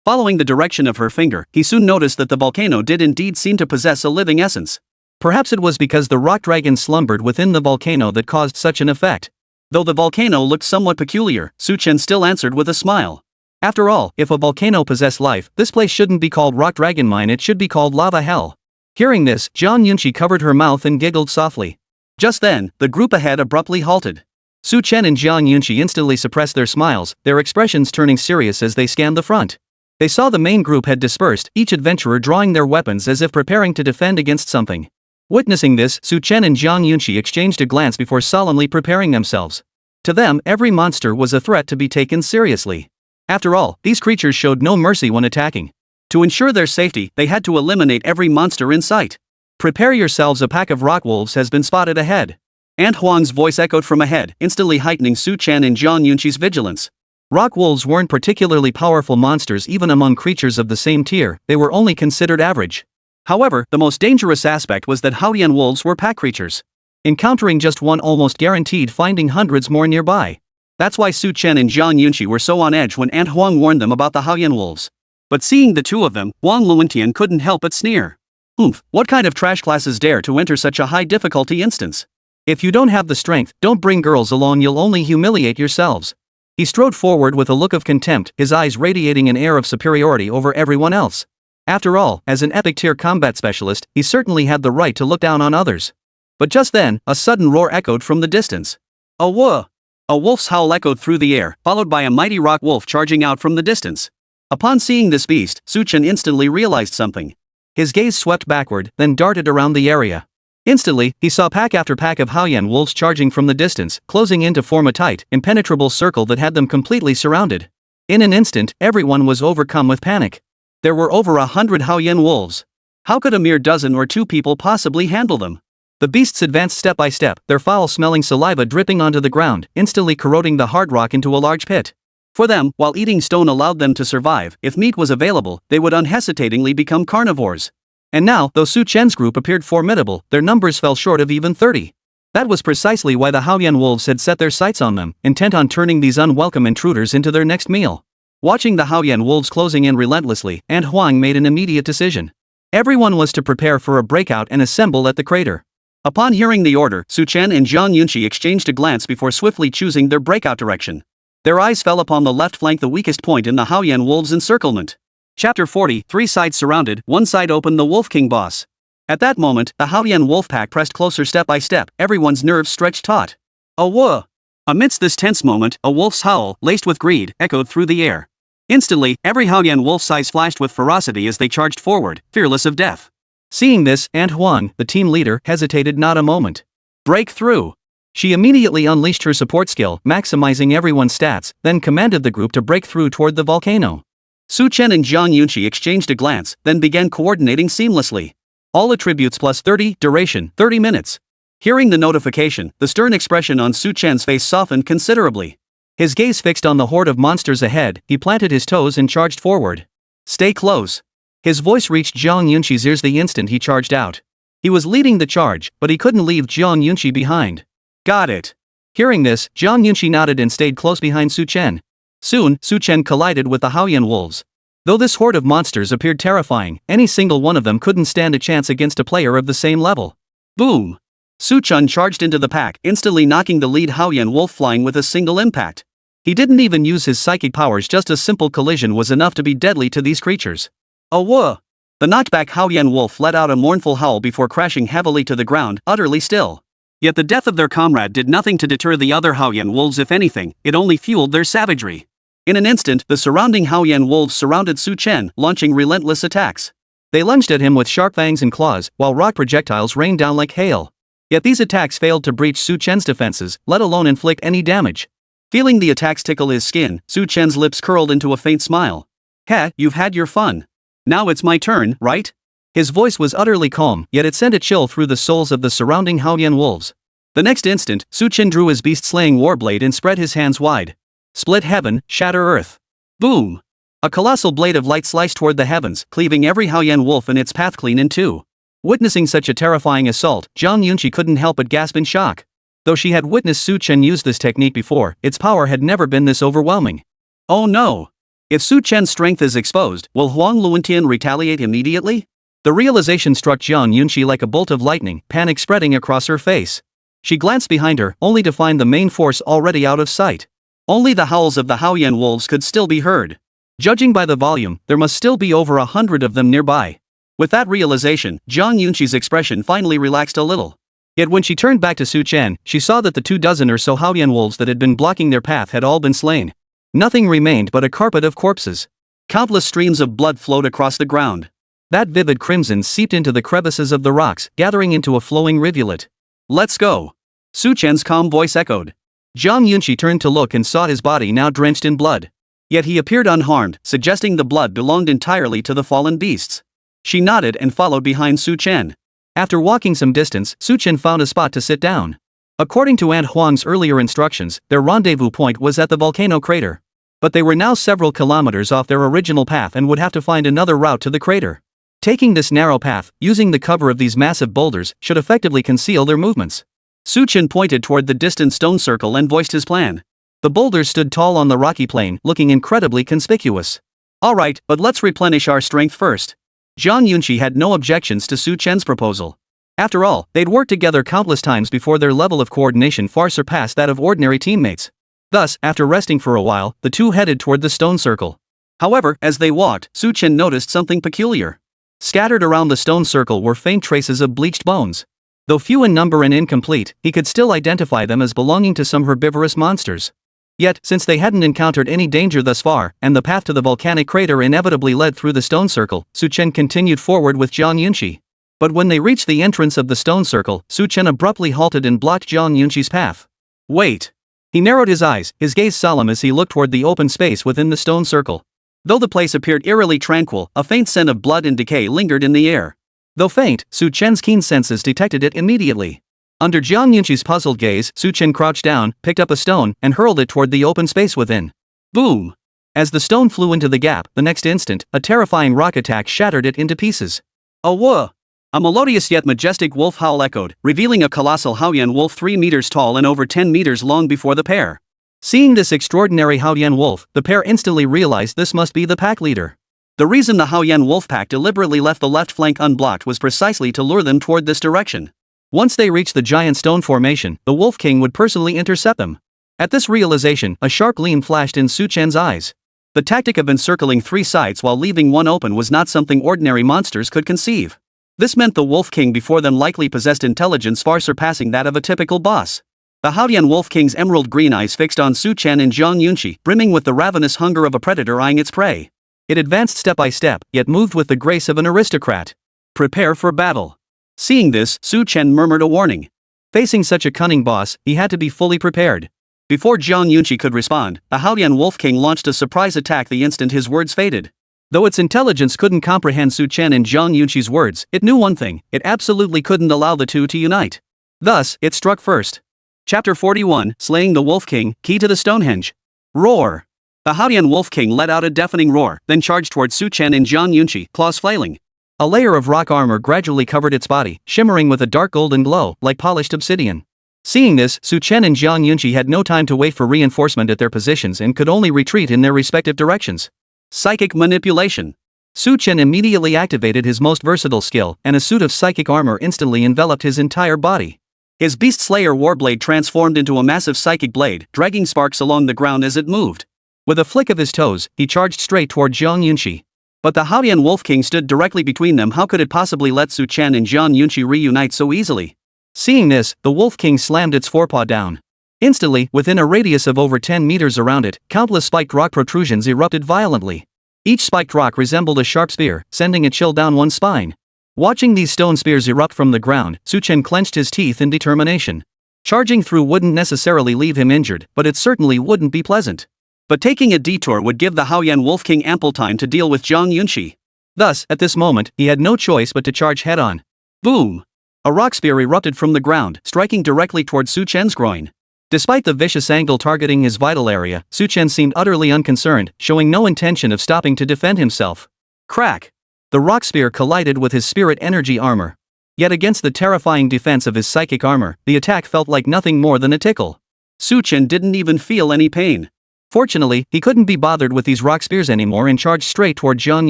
Following the direction of her finger, he soon noticed that the volcano did indeed seem to possess a living essence. Perhaps it was because the rock dragon slumbered within the volcano that caused such an effect. Though the volcano looked somewhat peculiar, Su Chen still answered with a smile. After all, if a volcano possessed life, this place shouldn't be called rock dragon mine, it should be called lava hell. Hearing this, Jiang Yunqi covered her mouth and giggled softly. Just then, the group ahead abruptly halted. Su Chen and Jiang Yunqi instantly suppressed their smiles, their expressions turning serious as they scanned the front. They saw the main group had dispersed, each adventurer drawing their weapons as if preparing to defend against something. Witnessing this, Su Chen and Jiang Yunqi exchanged a glance before solemnly preparing themselves. To them, every monster was a threat to be taken seriously. After all, these creatures showed no mercy when attacking. To ensure their safety, they had to eliminate every monster in sight. Prepare yourselves, a pack of rock wolves has been spotted ahead. Aunt Huang's voice echoed from ahead, instantly heightening Su Chen and Jiang Yunqi's vigilance. Rock wolves weren't particularly powerful monsters even among creatures of the same tier, they were only considered average. However, the most dangerous aspect was that Haoyan wolves were pack creatures. Encountering just one almost guaranteed finding hundreds more nearby. That's why Su Chen and Jiang Yunqi were so on edge when Aunt Huang warned them about the Haoyan wolves. But seeing the two of them, Huang Luantian couldn't help but sneer. Oomph, what kind of trash classes dare to enter such a high difficulty instance? If you don't have the strength, don't bring girls along, you'll only humiliate yourselves. He strode forward with a look of contempt, his eyes radiating an air of superiority over everyone else. After all, as an epic tier combat specialist, he certainly had the right to look down on others. But just then, a sudden roar echoed from the distance. A whoa! A wolf's howl echoed through the air, followed by a mighty rock wolf charging out from the distance. Upon seeing this beast, Su Chen instantly realized something. His gaze swept backward, then darted around the area. Instantly, he saw pack after pack of Haoyan wolves charging from the distance, closing in to form a tight, impenetrable circle that had them completely surrounded. In an instant, everyone was overcome with panic. There were over 100 Haoyan wolves. How could a mere dozen or two people possibly handle them? The beasts advanced step by step, their foul-smelling saliva dripping onto the ground, instantly corroding the hard rock into a large pit. For them, while eating stone allowed them to survive, if meat was available, they would unhesitatingly become carnivores. And now, though Su Chen's group appeared formidable, their numbers fell short of even 30. That was precisely why the Haoyan wolves had set their sights on them, intent on turning these unwelcome intruders into their next meal. Watching the Haoyan wolves closing in relentlessly, Aunt Huang made an immediate decision. Everyone was to prepare for a breakout and assemble at the crater. Upon hearing the order, Su Chen and Jiang Yunqi exchanged a glance before swiftly choosing their breakout direction. Their eyes fell upon the left flank, the weakest point in the Haoyan wolves' encirclement. Chapter 40, 3 sides surrounded, one side open, the Wolf King boss. At that moment, the Haoyan wolf pack pressed closer step by step, everyone's nerves stretched taut. A whoa! Amidst this tense moment, a wolf's howl, laced with greed, echoed through the air. Instantly, every Haoyan wolf's eyes flashed with ferocity as they charged forward, fearless of death. Seeing this, Aunt Huang, the team leader, hesitated not a moment. Break through! She immediately unleashed her support skill, maximizing everyone's stats, then commanded the group to break through toward the volcano. Su Chen and Zhang Yunqi exchanged a glance, then began coordinating seamlessly. All attributes plus 30, duration, 30 minutes. Hearing the notification, the stern expression on Su Chen's face softened considerably. His gaze fixed on the horde of monsters ahead, he planted his toes and charged forward. Stay close. His voice reached Zhang Yunqi's ears the instant he charged out. He was leading the charge, but he couldn't leave Zhang Yunqi behind. Got it. Hearing this, Zhang Yunqi nodded and stayed close behind Su Chen. Soon, Su Chen collided with the Haoyan wolves. Though this horde of monsters appeared terrifying, any single one of them couldn't stand a chance against a player of the same level. Boom! Su Chen charged into the pack, instantly knocking the lead Haoyan wolf flying with a single impact. He didn't even use his psychic powers, just a simple collision was enough to be deadly to these creatures. Awah! The knockback Haoyan wolf let out a mournful howl before crashing heavily to the ground, utterly still. Yet the death of their comrade did nothing to deter the other Haoyan wolves. If anything, it only fueled their savagery. In an instant, the surrounding Haoyan wolves surrounded Su Chen, launching relentless attacks. They lunged at him with sharp fangs and claws, while rock projectiles rained down like hail. Yet these attacks failed to breach Su Chen's defenses, let alone inflict any damage. Feeling the attacks tickle his skin, Su Chen's lips curled into a faint smile. Heh, you've had your fun. Now it's my turn, right? His voice was utterly calm, yet it sent a chill through the souls of the surrounding Haoyan wolves. The next instant, Su Chen drew his beast-slaying warblade and spread his hands wide. Split heaven, shatter earth. Boom! A colossal blade of light sliced toward the heavens, cleaving every Haoyan wolf in its path clean in two. Witnessing such a terrifying assault, Zhang Yunqi couldn't help but gasp in shock. Though she had witnessed Su Chen use this technique before, its power had never been this overwhelming. Oh no! If Su Chen's strength is exposed, will Huang Luantian retaliate immediately? The realization struck Zhang Yunqi like a bolt of lightning, panic spreading across her face. She glanced behind her, only to find the main force already out of sight. Only the howls of the Haoyan wolves could still be heard. Judging by the volume, there must still be over 100 of them nearby. With that realization, Zhang Yunqi's expression finally relaxed a little. Yet when she turned back to Su Chen, she saw that the 24 or so Haoyan wolves that had been blocking their path had all been slain. Nothing remained but a carpet of corpses. Countless streams of blood flowed across the ground. That vivid crimson seeped into the crevices of the rocks, gathering into a flowing rivulet. Let's go! Su Chen's calm voice echoed. Zhang Yunqi turned to look and saw his body now drenched in blood. Yet he appeared unharmed, suggesting the blood belonged entirely to the fallen beasts. She nodded and followed behind Su Chen. After walking some distance, Su Chen found a spot to sit down. According to Aunt Huang's earlier instructions, their rendezvous point was at the volcano crater. But they were now several kilometers off their original path and would have to find another route to the crater. Taking this narrow path, using the cover of these massive boulders, should effectively conceal their movements. Su Chen pointed toward the distant stone circle and voiced his plan. The boulders stood tall on the rocky plain, looking incredibly conspicuous. Alright, but let's replenish our strength first. Zhang Yunqi had no objections to Su Chen's proposal. After all, they'd worked together countless times before. Their level of coordination far surpassed that of ordinary teammates. Thus, after resting for a while, the two headed toward the stone circle. However, as they walked, Su Chen noticed something peculiar. Scattered around the stone circle were faint traces of bleached bones. Though few in number and incomplete, he could still identify them as belonging to some herbivorous monsters. Yet, since they hadn't encountered any danger thus far, and the path to the volcanic crater inevitably led through the stone circle, Su Chen continued forward with Zhang Yunqi. But when they reached the entrance of the stone circle, Su Chen abruptly halted and blocked Zhang Yunqi's path. Wait! He narrowed his eyes, his gaze solemn as he looked toward the open space within the stone circle. Though the place appeared eerily tranquil, a faint scent of blood and decay lingered in the air. Though faint, Su Chen's keen senses detected it immediately. Under Zhang Yunqi's puzzled gaze, Su Chen crouched down, picked up a stone, and hurled it toward the open space within. Boom! As the stone flew into the gap, the next instant, a terrifying rock attack shattered it into pieces. Awah! A melodious yet majestic wolf howl echoed, revealing a colossal Haoyan wolf 3 meters tall and over 10 meters long before the pair. Seeing this extraordinary Haoyan wolf, the pair instantly realized this must be the pack leader. The reason the Haoyan wolf pack deliberately left the left flank unblocked was precisely to lure them toward this direction. Once they reached the giant stone formation, the Wolf King would personally intercept them. At this realization, a sharp gleam flashed in Su Chen's eyes. The tactic of encircling 3 sides while leaving one open was not something ordinary monsters could conceive. This meant the Wolf King before them likely possessed intelligence far surpassing that of a typical boss. The Haoyan Wolf King's emerald green eyes fixed on Su Chen and Zhang Yunqi, brimming with the ravenous hunger of a predator eyeing its prey. It advanced step by step, yet moved with the grace of an aristocrat. Prepare for battle. Seeing this, Chen murmured a warning. Facing such a cunning boss, he had to be fully prepared. Before Zhang Yunqi could respond, the Haolian Wolf King launched a surprise attack the instant his words faded. Though its intelligence couldn't comprehend Chen and Zhang Yunqi's words, it knew one thing: it absolutely couldn't allow the two to unite. Thus, it struck first. Chapter 41, Slaying the Wolf King, Key to the Stonehenge. Roar! The Haolian Wolf King let out a deafening roar, then charged towards Chen and Zhang Yunqi, claws flailing. A layer of rock armor gradually covered its body, shimmering with a dark golden glow, like polished obsidian. Seeing this, Chen and Zhang Yunqi had no time to wait for reinforcement at their positions and could only retreat in their respective directions. Psychic manipulation. Chen immediately activated his most versatile skill, and a suit of psychic armor instantly enveloped his entire body. His Beast Slayer Warblade transformed into a massive psychic blade, dragging sparks along the ground as it moved. With a flick of his toes, he charged straight toward Zhang Yunqi. But the Haolian Wolf King stood directly between them. How could it possibly let Chen and Zhang Yunqi reunite so easily? Seeing this, the Wolf King slammed its forepaw down. Instantly, within a radius of over 10 meters around it, countless spiked rock protrusions erupted violently. Each spiked rock resembled a sharp spear, sending a chill down one's spine. Watching these stone spears erupt from the ground, Chen clenched his teeth in determination. Charging through wouldn't necessarily leave him injured, but it certainly wouldn't be pleasant. But taking a detour would give the Haolian Wolf King ample time to deal with Zhang Yunqi. Thus, at this moment, he had no choice but to charge head-on. Boom! A rock spear erupted from the ground, striking directly toward Chen's groin. Despite the vicious angle targeting his vital area, Chen seemed utterly unconcerned, showing no intention of stopping to defend himself. Crack! The rock spear collided with his spirit energy armor. Yet against the terrifying defense of his psychic armor, the attack felt like nothing more than a tickle. Chen didn't even feel any pain. Fortunately, he couldn't be bothered with these rock spears anymore and charged straight toward Zhang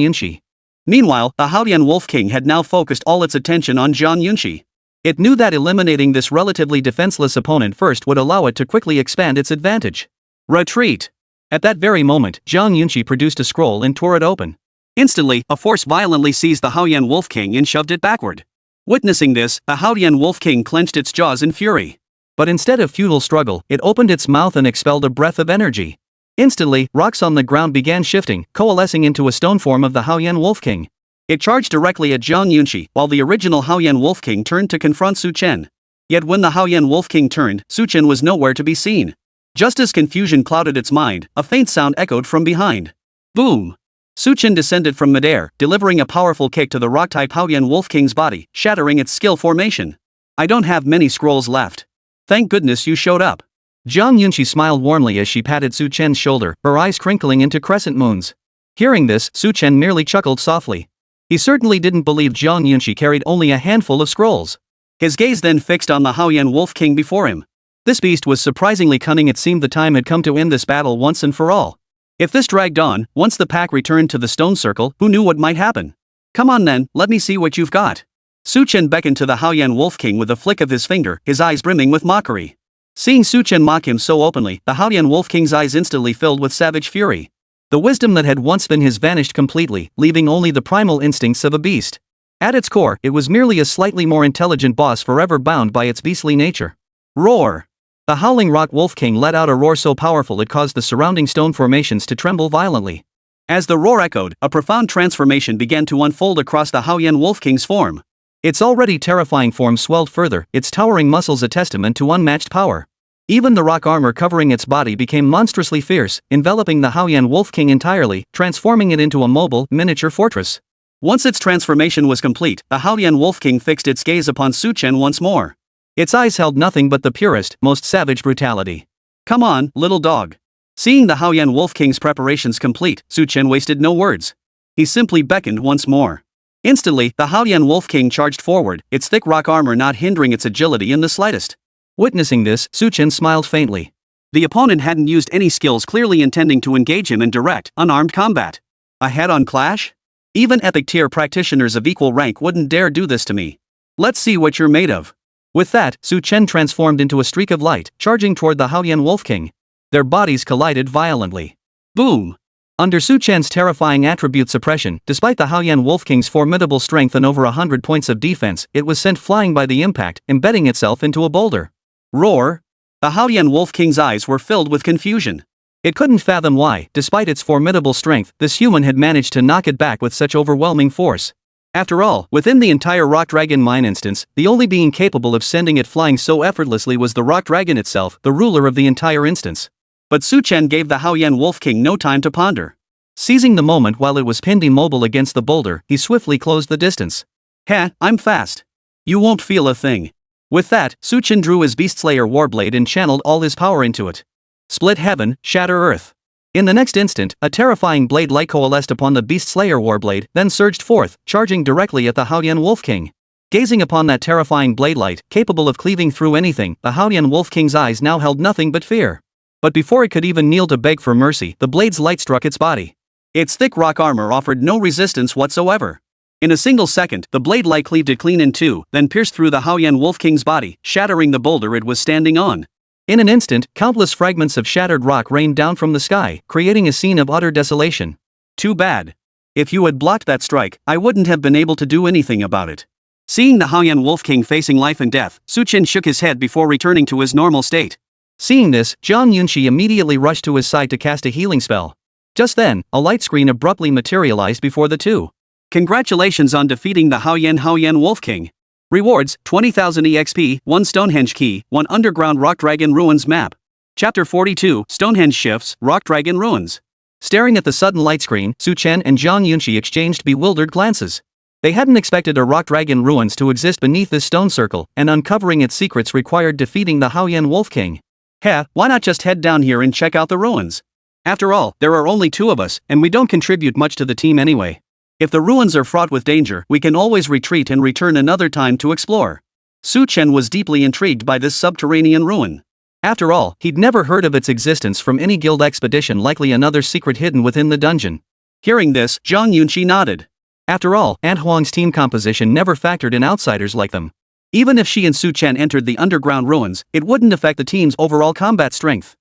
Yunqi. Meanwhile, the Haolian Wolf King had now focused all its attention on Zhang Yunqi. It knew that eliminating this relatively defenseless opponent first would allow it to quickly expand its advantage. Retreat! At that very moment, Zhang Yunqi produced a scroll and tore it open. Instantly, a force violently seized the Haolian Wolf King and shoved it backward. Witnessing this, the Haolian Wolf King clenched its jaws in fury. But instead of futile struggle, it opened its mouth and expelled a breath of energy. Instantly, rocks on the ground began shifting, coalescing into a stone form of the Haolian Wolf King. It charged directly at Zhang Yunqi, while the original Haolian Wolf King turned to confront Chen. Yet when the Haolian Wolf King turned, Chen was nowhere to be seen. Just as confusion clouded its mind, a faint sound echoed from behind. Boom! Chen descended from midair, delivering a powerful kick to the rock-type Haolian Wolf King's body, shattering its skill formation. I don't have many scrolls left. Thank goodness you showed up. Zhang Yunqi smiled warmly as she patted Chen's shoulder, her eyes crinkling into crescent moons. Hearing this, Chen merely chuckled softly. He certainly didn't believe Zhang Yunqi carried only a handful of scrolls. His gaze then fixed on the Haolian Wolf King before him. This beast was surprisingly cunning. It seemed the time had come to end this battle once and for all. If this dragged on, once the pack returned to the stone circle, who knew what might happen? Come on then, let me see what you've got. Chen beckoned to the Haolian Wolf King with a flick of his finger, his eyes brimming with mockery. Seeing Chen mock him so openly, the Haolian Wolf King's eyes instantly filled with savage fury. The wisdom that had once been his vanished completely, leaving only the primal instincts of a beast. At its core, it was merely a slightly more intelligent boss forever bound by its beastly nature. Roar! The howling rock Wolf King let out a roar so powerful it caused the surrounding stone formations to tremble violently. As the roar echoed, a profound transformation began to unfold across the Haolian Wolf King's form. Its already terrifying form swelled further, its towering muscles a testament to unmatched power. Even the rock armor covering its body became monstrously fierce, enveloping the Haolian Wolf King entirely, transforming it into a mobile, miniature fortress. Once its transformation was complete, the Haolian Wolf King fixed its gaze upon Chen once more. Its eyes held nothing but the purest, most savage brutality. Come on, little dog. Seeing the Haolian Wolf King's preparations complete, Chen wasted no words. He simply beckoned once more. Instantly, the Haolian Wolf King charged forward, its thick rock armor not hindering its agility in the slightest. Witnessing this, Chen smiled faintly. The opponent hadn't used any skills, clearly intending to engage him in direct, unarmed combat. A head-on clash? Even epic tier practitioners of equal rank wouldn't dare do this to me. Let's see what you're made of. With that, Chen transformed into a streak of light, charging toward the Haolian Wolf King. Their bodies collided violently. Boom! Under Chen's terrifying attribute suppression, despite the Haolian Wolf King's formidable strength and over 100 points of defense, it was sent flying by the impact, embedding itself into a boulder. Roar! The Haolian Wolf King's eyes were filled with confusion. It couldn't fathom why, despite its formidable strength, this human had managed to knock it back with such overwhelming force. After all, within the entire rock dragon mine instance, the only being capable of sending it flying so effortlessly was the rock dragon itself, the ruler of the entire instance. But Su Chen gave the Haoyan Wolf King no time to ponder. Seizing the moment while it was pinned immobile against the boulder, he swiftly closed the distance. "Heh, I'm fast. You won't feel a thing." With that, Su Chen drew his Beastslayer Warblade and channeled all his power into it. Split heaven, shatter earth. In the next instant, a terrifying blade light coalesced upon the Beastslayer Warblade, then surged forth, charging directly at the Haoyan Wolf King. Gazing upon that terrifying blade light, capable of cleaving through anything, the Haoyan Wolf King's eyes now held nothing but fear. But before it could even kneel to beg for mercy, the blade's light struck its body. Its thick rock armor offered no resistance whatsoever. In a single second, the blade light cleaved it clean in two, then pierced through the Haoyan Wolf King's body, shattering the boulder it was standing on. In an instant, countless fragments of shattered rock rained down from the sky, creating a scene of utter desolation. Too bad. If you had blocked that strike, I wouldn't have been able to do anything about it. Seeing the Haoyan Wolf King facing life and death, Su Chen shook his head before returning to his normal state. Seeing this, Zhang Yunxi immediately rushed to his side to cast a healing spell. Just then, a light screen abruptly materialized before the two. Congratulations on defeating the Haoyan Wolf King. Rewards, 20,000 EXP, 1 Stonehenge Key, 1 Underground Rock Dragon Ruins Map. Chapter 42, Stonehenge Shifts, Rock Dragon Ruins. Staring at the sudden light screen, Su Chen and Zhang Yunxi exchanged bewildered glances. They hadn't expected a rock dragon ruins to exist beneath this stone circle, and uncovering its secrets required defeating the Haoyan Wolf King. Heh, why not just head down here and check out the ruins? After all, there are only 2 of us, and we don't contribute much to the team anyway. If the ruins are fraught with danger, we can always retreat and return another time to explore. Su Chen was deeply intrigued by this subterranean ruin. After all, he'd never heard of its existence from any guild expedition, likely another secret hidden within the dungeon. Hearing this, Zhang Yunxi nodded. After all, Aunt Huang's team composition never factored in outsiders like them. Even if she and Su Chen entered the underground ruins, it wouldn't affect the team's overall combat strength.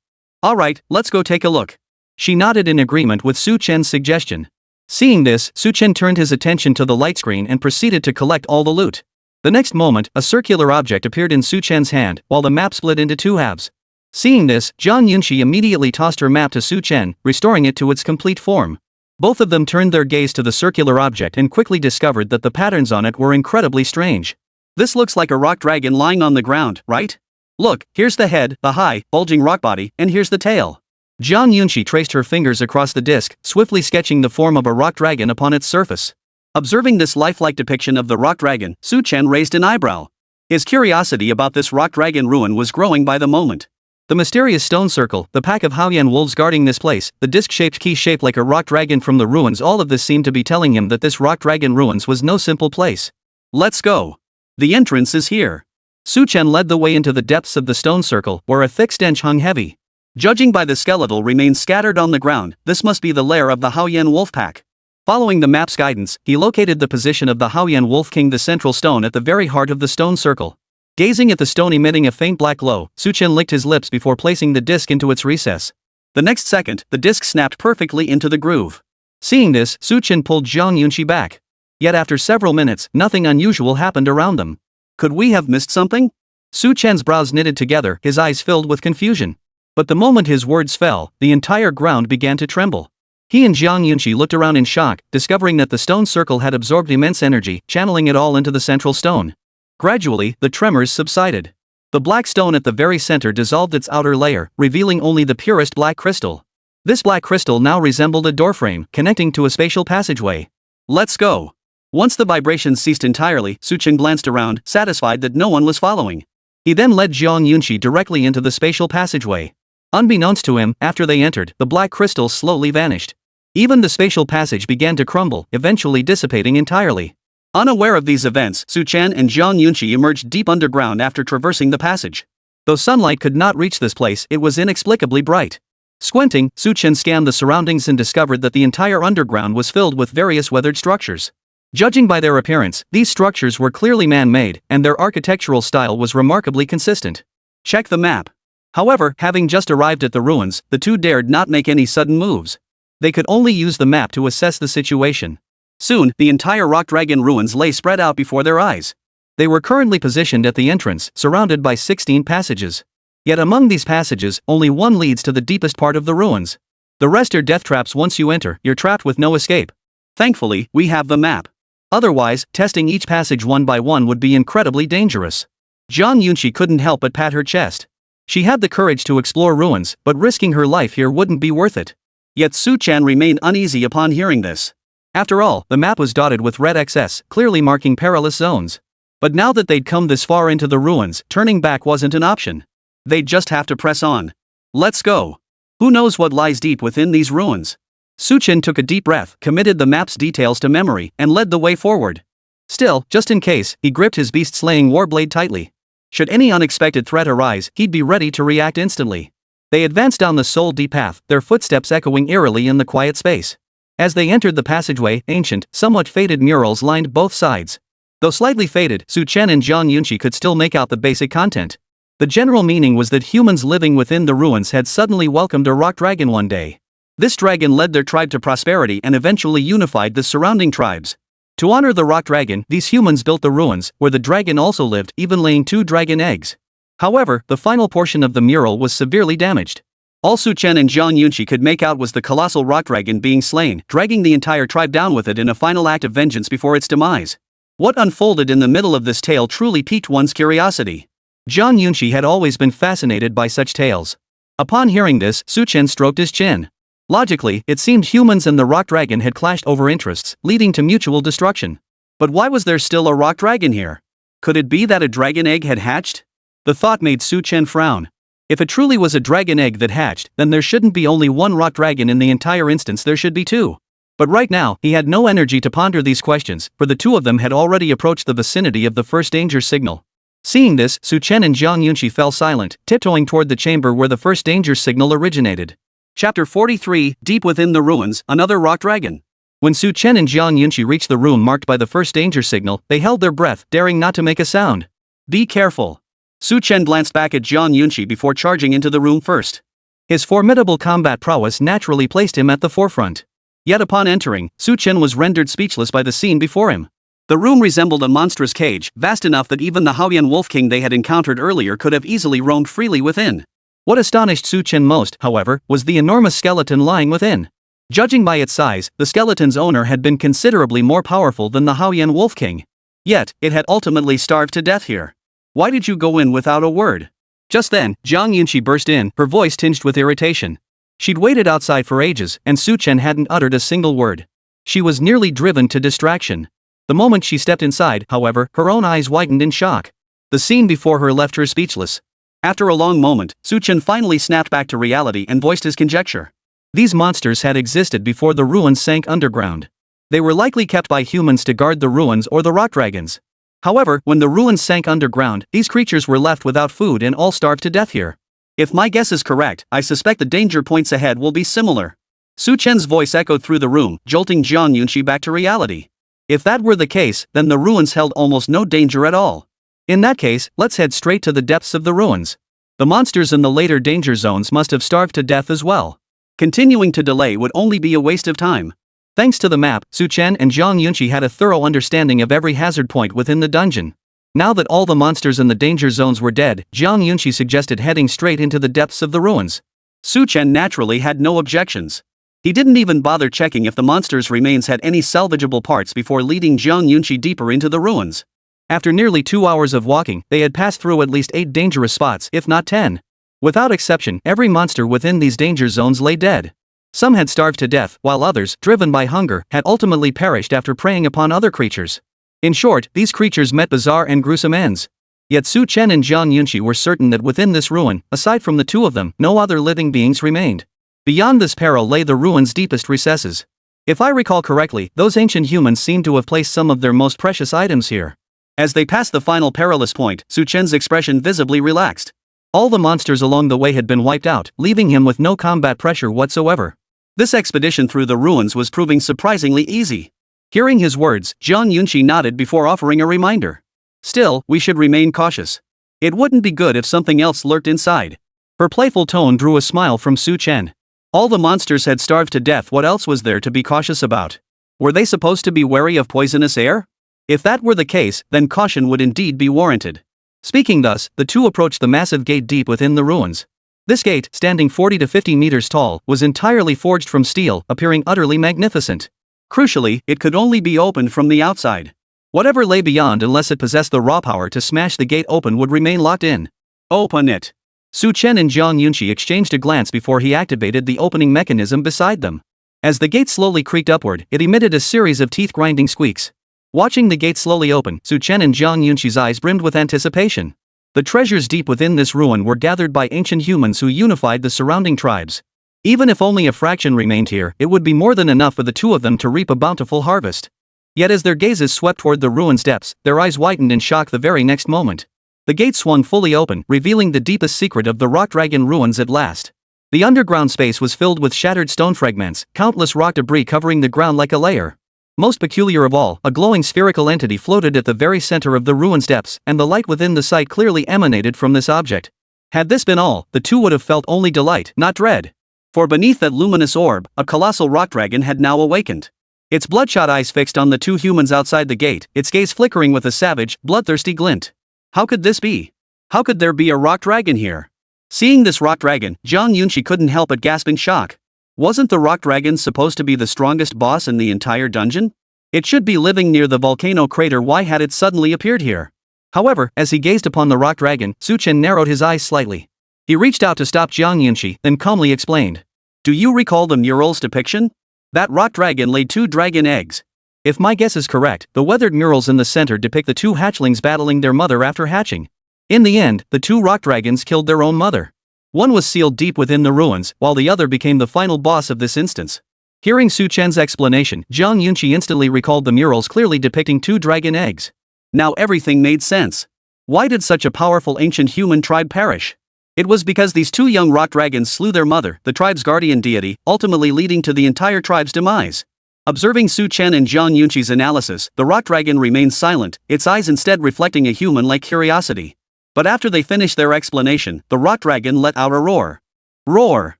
Alright, let's go take a look. She nodded in agreement with Su Chen's suggestion. Seeing this, Su Chen turned his attention to the light screen and proceeded to collect all the loot. The next moment, a circular object appeared in Su Chen's hand, while the map split into 2 halves. Seeing this, Zhang Yunxi immediately tossed her map to Su Chen, restoring it to its complete form. Both of them turned their gaze to the circular object and quickly discovered that the patterns on it were incredibly strange. This looks like a rock dragon lying on the ground, right? Look, here's the head, the high, bulging rock body, and here's the tail. Zhang Yunxi traced her fingers across the disc, swiftly sketching the form of a rock dragon upon its surface. Observing this lifelike depiction of the rock dragon, Su Chen raised an eyebrow. His curiosity about this rock dragon ruin was growing by the moment. The mysterious stone circle, the pack of Haoyan wolves guarding this place, the disc-shaped key shaped like a rock dragon from the ruins, all of this seemed to be telling him that this rock dragon ruins was no simple place. Let's go. The entrance is here. Su Chen led the way into the depths of the stone circle, where a thick stench hung heavy. Judging by the skeletal remains scattered on the ground, this must be the lair of the Haoyan wolf pack. Following the map's guidance, he located the position of the Haoyan Wolf King, the central stone at the very heart of the stone circle. Gazing at the stone emitting a faint black glow, Su Chen licked his lips before placing the disc into its recess. The next second, the disc snapped perfectly into the groove. Seeing this, Su Chen pulled Zhang Yunxi back. Yet after several minutes, nothing unusual happened around them. Could we have missed something? Su Chen's brows knitted together, his eyes filled with confusion. But the moment his words fell, the entire ground began to tremble. He and Zhang Yunxi looked around in shock, discovering that the stone circle had absorbed immense energy, channeling it all into the central stone. Gradually, the tremors subsided. The black stone at the very center dissolved its outer layer, revealing only the purest black crystal. This black crystal now resembled a doorframe, connecting to a spatial passageway. Let's go. Once the vibrations ceased entirely, Su Chen glanced around, satisfied that no one was following. He then led Zhang Yunxi directly into the spatial passageway. Unbeknownst to him, after they entered, the black crystal slowly vanished. Even the spatial passage began to crumble, eventually dissipating entirely. Unaware of these events, Su Chen and Zhang Yunxi emerged deep underground after traversing the passage. Though sunlight could not reach this place, it was inexplicably bright. Squinting, Su Chen scanned the surroundings and discovered that the entire underground was filled with various weathered structures. Judging by their appearance, these structures were clearly man-made, and their architectural style was remarkably consistent. Check the map. However, having just arrived at the ruins, the two dared not make any sudden moves. They could only use the map to assess the situation. Soon, the entire rock dragon ruins lay spread out before their eyes. They were currently positioned at the entrance, surrounded by 16 passages. Yet among these passages, only one leads to the deepest part of the ruins. The rest are death traps. Once you enter, you're trapped with no escape. Thankfully, we have the map. Otherwise, testing each passage one by one would be incredibly dangerous. Zhang Yunqi couldn't help but pat her chest. She had the courage to explore ruins, but risking her life here wouldn't be worth it. Yet Su Chen remained uneasy upon hearing this. After all, the map was dotted with red XS, clearly marking perilous zones. But now that they'd come this far into the ruins, turning back wasn't an option. They'd just have to press on. Let's go. Who knows what lies deep within these ruins? Su Chen took a deep breath, committed the map's details to memory, and led the way forward. Still, just in case, he gripped his beast-slaying warblade tightly. Should any unexpected threat arise, he'd be ready to react instantly. They advanced down the soul-deep path, their footsteps echoing eerily in the quiet space. As they entered the passageway, ancient, somewhat faded murals lined both sides. Though slightly faded, Su Chen and Zhang Yunqi could still make out the basic content. The general meaning was that humans living within the ruins had suddenly welcomed a rock dragon one day. This dragon led their tribe to prosperity and eventually unified the surrounding tribes. To honor the rock dragon, these humans built the ruins, where the dragon also lived, even laying 2 dragon eggs. However, the final portion of the mural was severely damaged. All Su Chen and Zhang Yunqi could make out was the colossal rock dragon being slain, dragging the entire tribe down with it in a final act of vengeance before its demise. What unfolded in the middle of this tale truly piqued one's curiosity. Zhang Yunqi had always been fascinated by such tales. Upon hearing this, Su Chen stroked his chin. Logically, it seemed humans and the rock dragon had clashed over interests, leading to mutual destruction. But why was there still a rock dragon here? Could it be that a dragon egg had hatched? The thought made Su Chen frown. If it truly was a dragon egg that hatched, then there shouldn't be only one rock dragon in the entire instance, there should be 2. But right now, he had no energy to ponder these questions, for the 2 of them had already approached the vicinity of the first danger signal. Seeing this, Su Chen and Zhang Yunqi fell silent, tiptoeing toward the chamber where the first danger signal originated. Chapter 43, Deep Within the Ruins, Another Rock Dragon. When Su Chen and Zhang Yunqi reached the room marked by the first danger signal, they held their breath, daring not to make a sound. Be careful. Su Chen glanced back at Zhang Yunqi before charging into the room first. His formidable combat prowess naturally placed him at the forefront. Yet upon entering, Su Chen was rendered speechless by the scene before him. The room resembled a monstrous cage, vast enough that even the Haoyan Wolf King they had encountered earlier could have easily roamed freely within. What astonished Su Chen most, however, was the enormous skeleton lying within. Judging by its size, the skeleton's owner had been considerably more powerful than the Haoyan Wolf King. Yet, it had ultimately starved to death here. Why did you go in without a word? Just then, Zhang Yunqi burst in, her voice tinged with irritation. She'd waited outside for ages, and Su Chen hadn't uttered a single word. She was nearly driven to distraction. The moment she stepped inside, however, her own eyes widened in shock. The scene before her left her speechless. After a long moment, Su Chen finally snapped back to reality and voiced his conjecture. These monsters had existed before the ruins sank underground. They were likely kept by humans to guard the ruins or the rock dragons. However, when the ruins sank underground, these creatures were left without food and all starved to death here. If my guess is correct, I suspect the danger points ahead will be similar. Su Chen's voice echoed through the room, jolting Zhang Yunqi back to reality. If that were the case, then the ruins held almost no danger at all. In that case, let's head straight to the depths of the ruins. The monsters in the later danger zones must have starved to death as well. Continuing to delay would only be a waste of time. Thanks to the map, Su Chen and Zhang Yunqi had a thorough understanding of every hazard point within the dungeon. Now that all the monsters in the danger zones were dead, Zhang Yunqi suggested heading straight into the depths of the ruins. Su Chen naturally had no objections. He didn't even bother checking if the monster's remains had any salvageable parts before leading Zhang Yunqi deeper into the ruins. After nearly 2 hours of walking, they had passed through at least 8 dangerous spots, if not 10. Without exception, every monster within these danger zones lay dead. Some had starved to death, while others, driven by hunger, had ultimately perished after preying upon other creatures. In short, these creatures met bizarre and gruesome ends. Yet Su Chen and Zhang Yunqi were certain that within this ruin, aside from the 2 of them, no other living beings remained. Beyond this peril lay the ruin's deepest recesses. If I recall correctly, those ancient humans seemed to have placed some of their most precious items here. As they passed the final perilous point, Su Chen's expression visibly relaxed. All the monsters along the way had been wiped out, leaving him with no combat pressure whatsoever. This expedition through the ruins was proving surprisingly easy. Hearing his words, Zhang Yunqi nodded before offering a reminder. Still, we should remain cautious. It wouldn't be good if something else lurked inside. Her playful tone drew a smile from Su Chen. All the monsters had starved to death, what else was there to be cautious about? Were they supposed to be wary of poisonous air? If that were the case, then caution would indeed be warranted. Speaking thus, the 2 approached the massive gate deep within the ruins. This gate, standing 40 to 50 meters tall, was entirely forged from steel, appearing utterly magnificent. Crucially, it could only be opened from the outside. Whatever lay beyond, unless it possessed the raw power to smash the gate open, would remain locked in. Open it. Su Chen and Zhang Yunqi exchanged a glance before he activated the opening mechanism beside them. As the gate slowly creaked upward, it emitted a series of teeth-grinding squeaks. Watching the gate slowly open, Su Chen and Zhang Yunqi's eyes brimmed with anticipation. The treasures deep within this ruin were gathered by ancient humans who unified the surrounding tribes. Even if only a fraction remained here, it would be more than enough for the two of them to reap a bountiful harvest. Yet as their gazes swept toward the ruin's depths, their eyes widened in shock the very next moment. The gate swung fully open, revealing the deepest secret of the rock dragon ruins at last. The underground space was filled with shattered stone fragments, countless rock debris covering the ground like a layer. Most peculiar of all, a glowing spherical entity floated at the very center of the ruin's depths, and the light within the site clearly emanated from this object. Had this been all, the two would have felt only delight, not dread. For beneath that luminous orb, a colossal rock dragon had now awakened. Its bloodshot eyes fixed on the two humans outside the gate, its gaze flickering with a savage, bloodthirsty glint. How could this be? How could there be a rock dragon here? Seeing this rock dragon, Zhang Yunqi couldn't help but gasp in shock. Wasn't the rock dragon supposed to be the strongest boss in the entire dungeon? It should be living near the volcano crater. Why had it suddenly appeared here? However, as he gazed upon the rock dragon, Su Chen narrowed his eyes slightly. He reached out to stop Zhang Yunqi, then calmly explained. Do you recall the mural's depiction? That rock dragon laid 2 dragon eggs. If my guess is correct, the weathered murals in the center depict the 2 hatchlings battling their mother after hatching. In the end, the 2 rock dragons killed their own mother. One was sealed deep within the ruins, while the other became the final boss of this instance. Hearing Su Chen's explanation, Zhang Yunqi instantly recalled the murals clearly depicting 2 dragon eggs. Now everything made sense. Why did such a powerful ancient human tribe perish? It was because these 2 young rock dragons slew their mother, the tribe's guardian deity, ultimately leading to the entire tribe's demise. Observing Su Chen and Zhang Yunqi's analysis, the rock dragon remained silent, its eyes instead reflecting a human-like curiosity. But after they finished their explanation, the rock dragon let out a roar. Roar!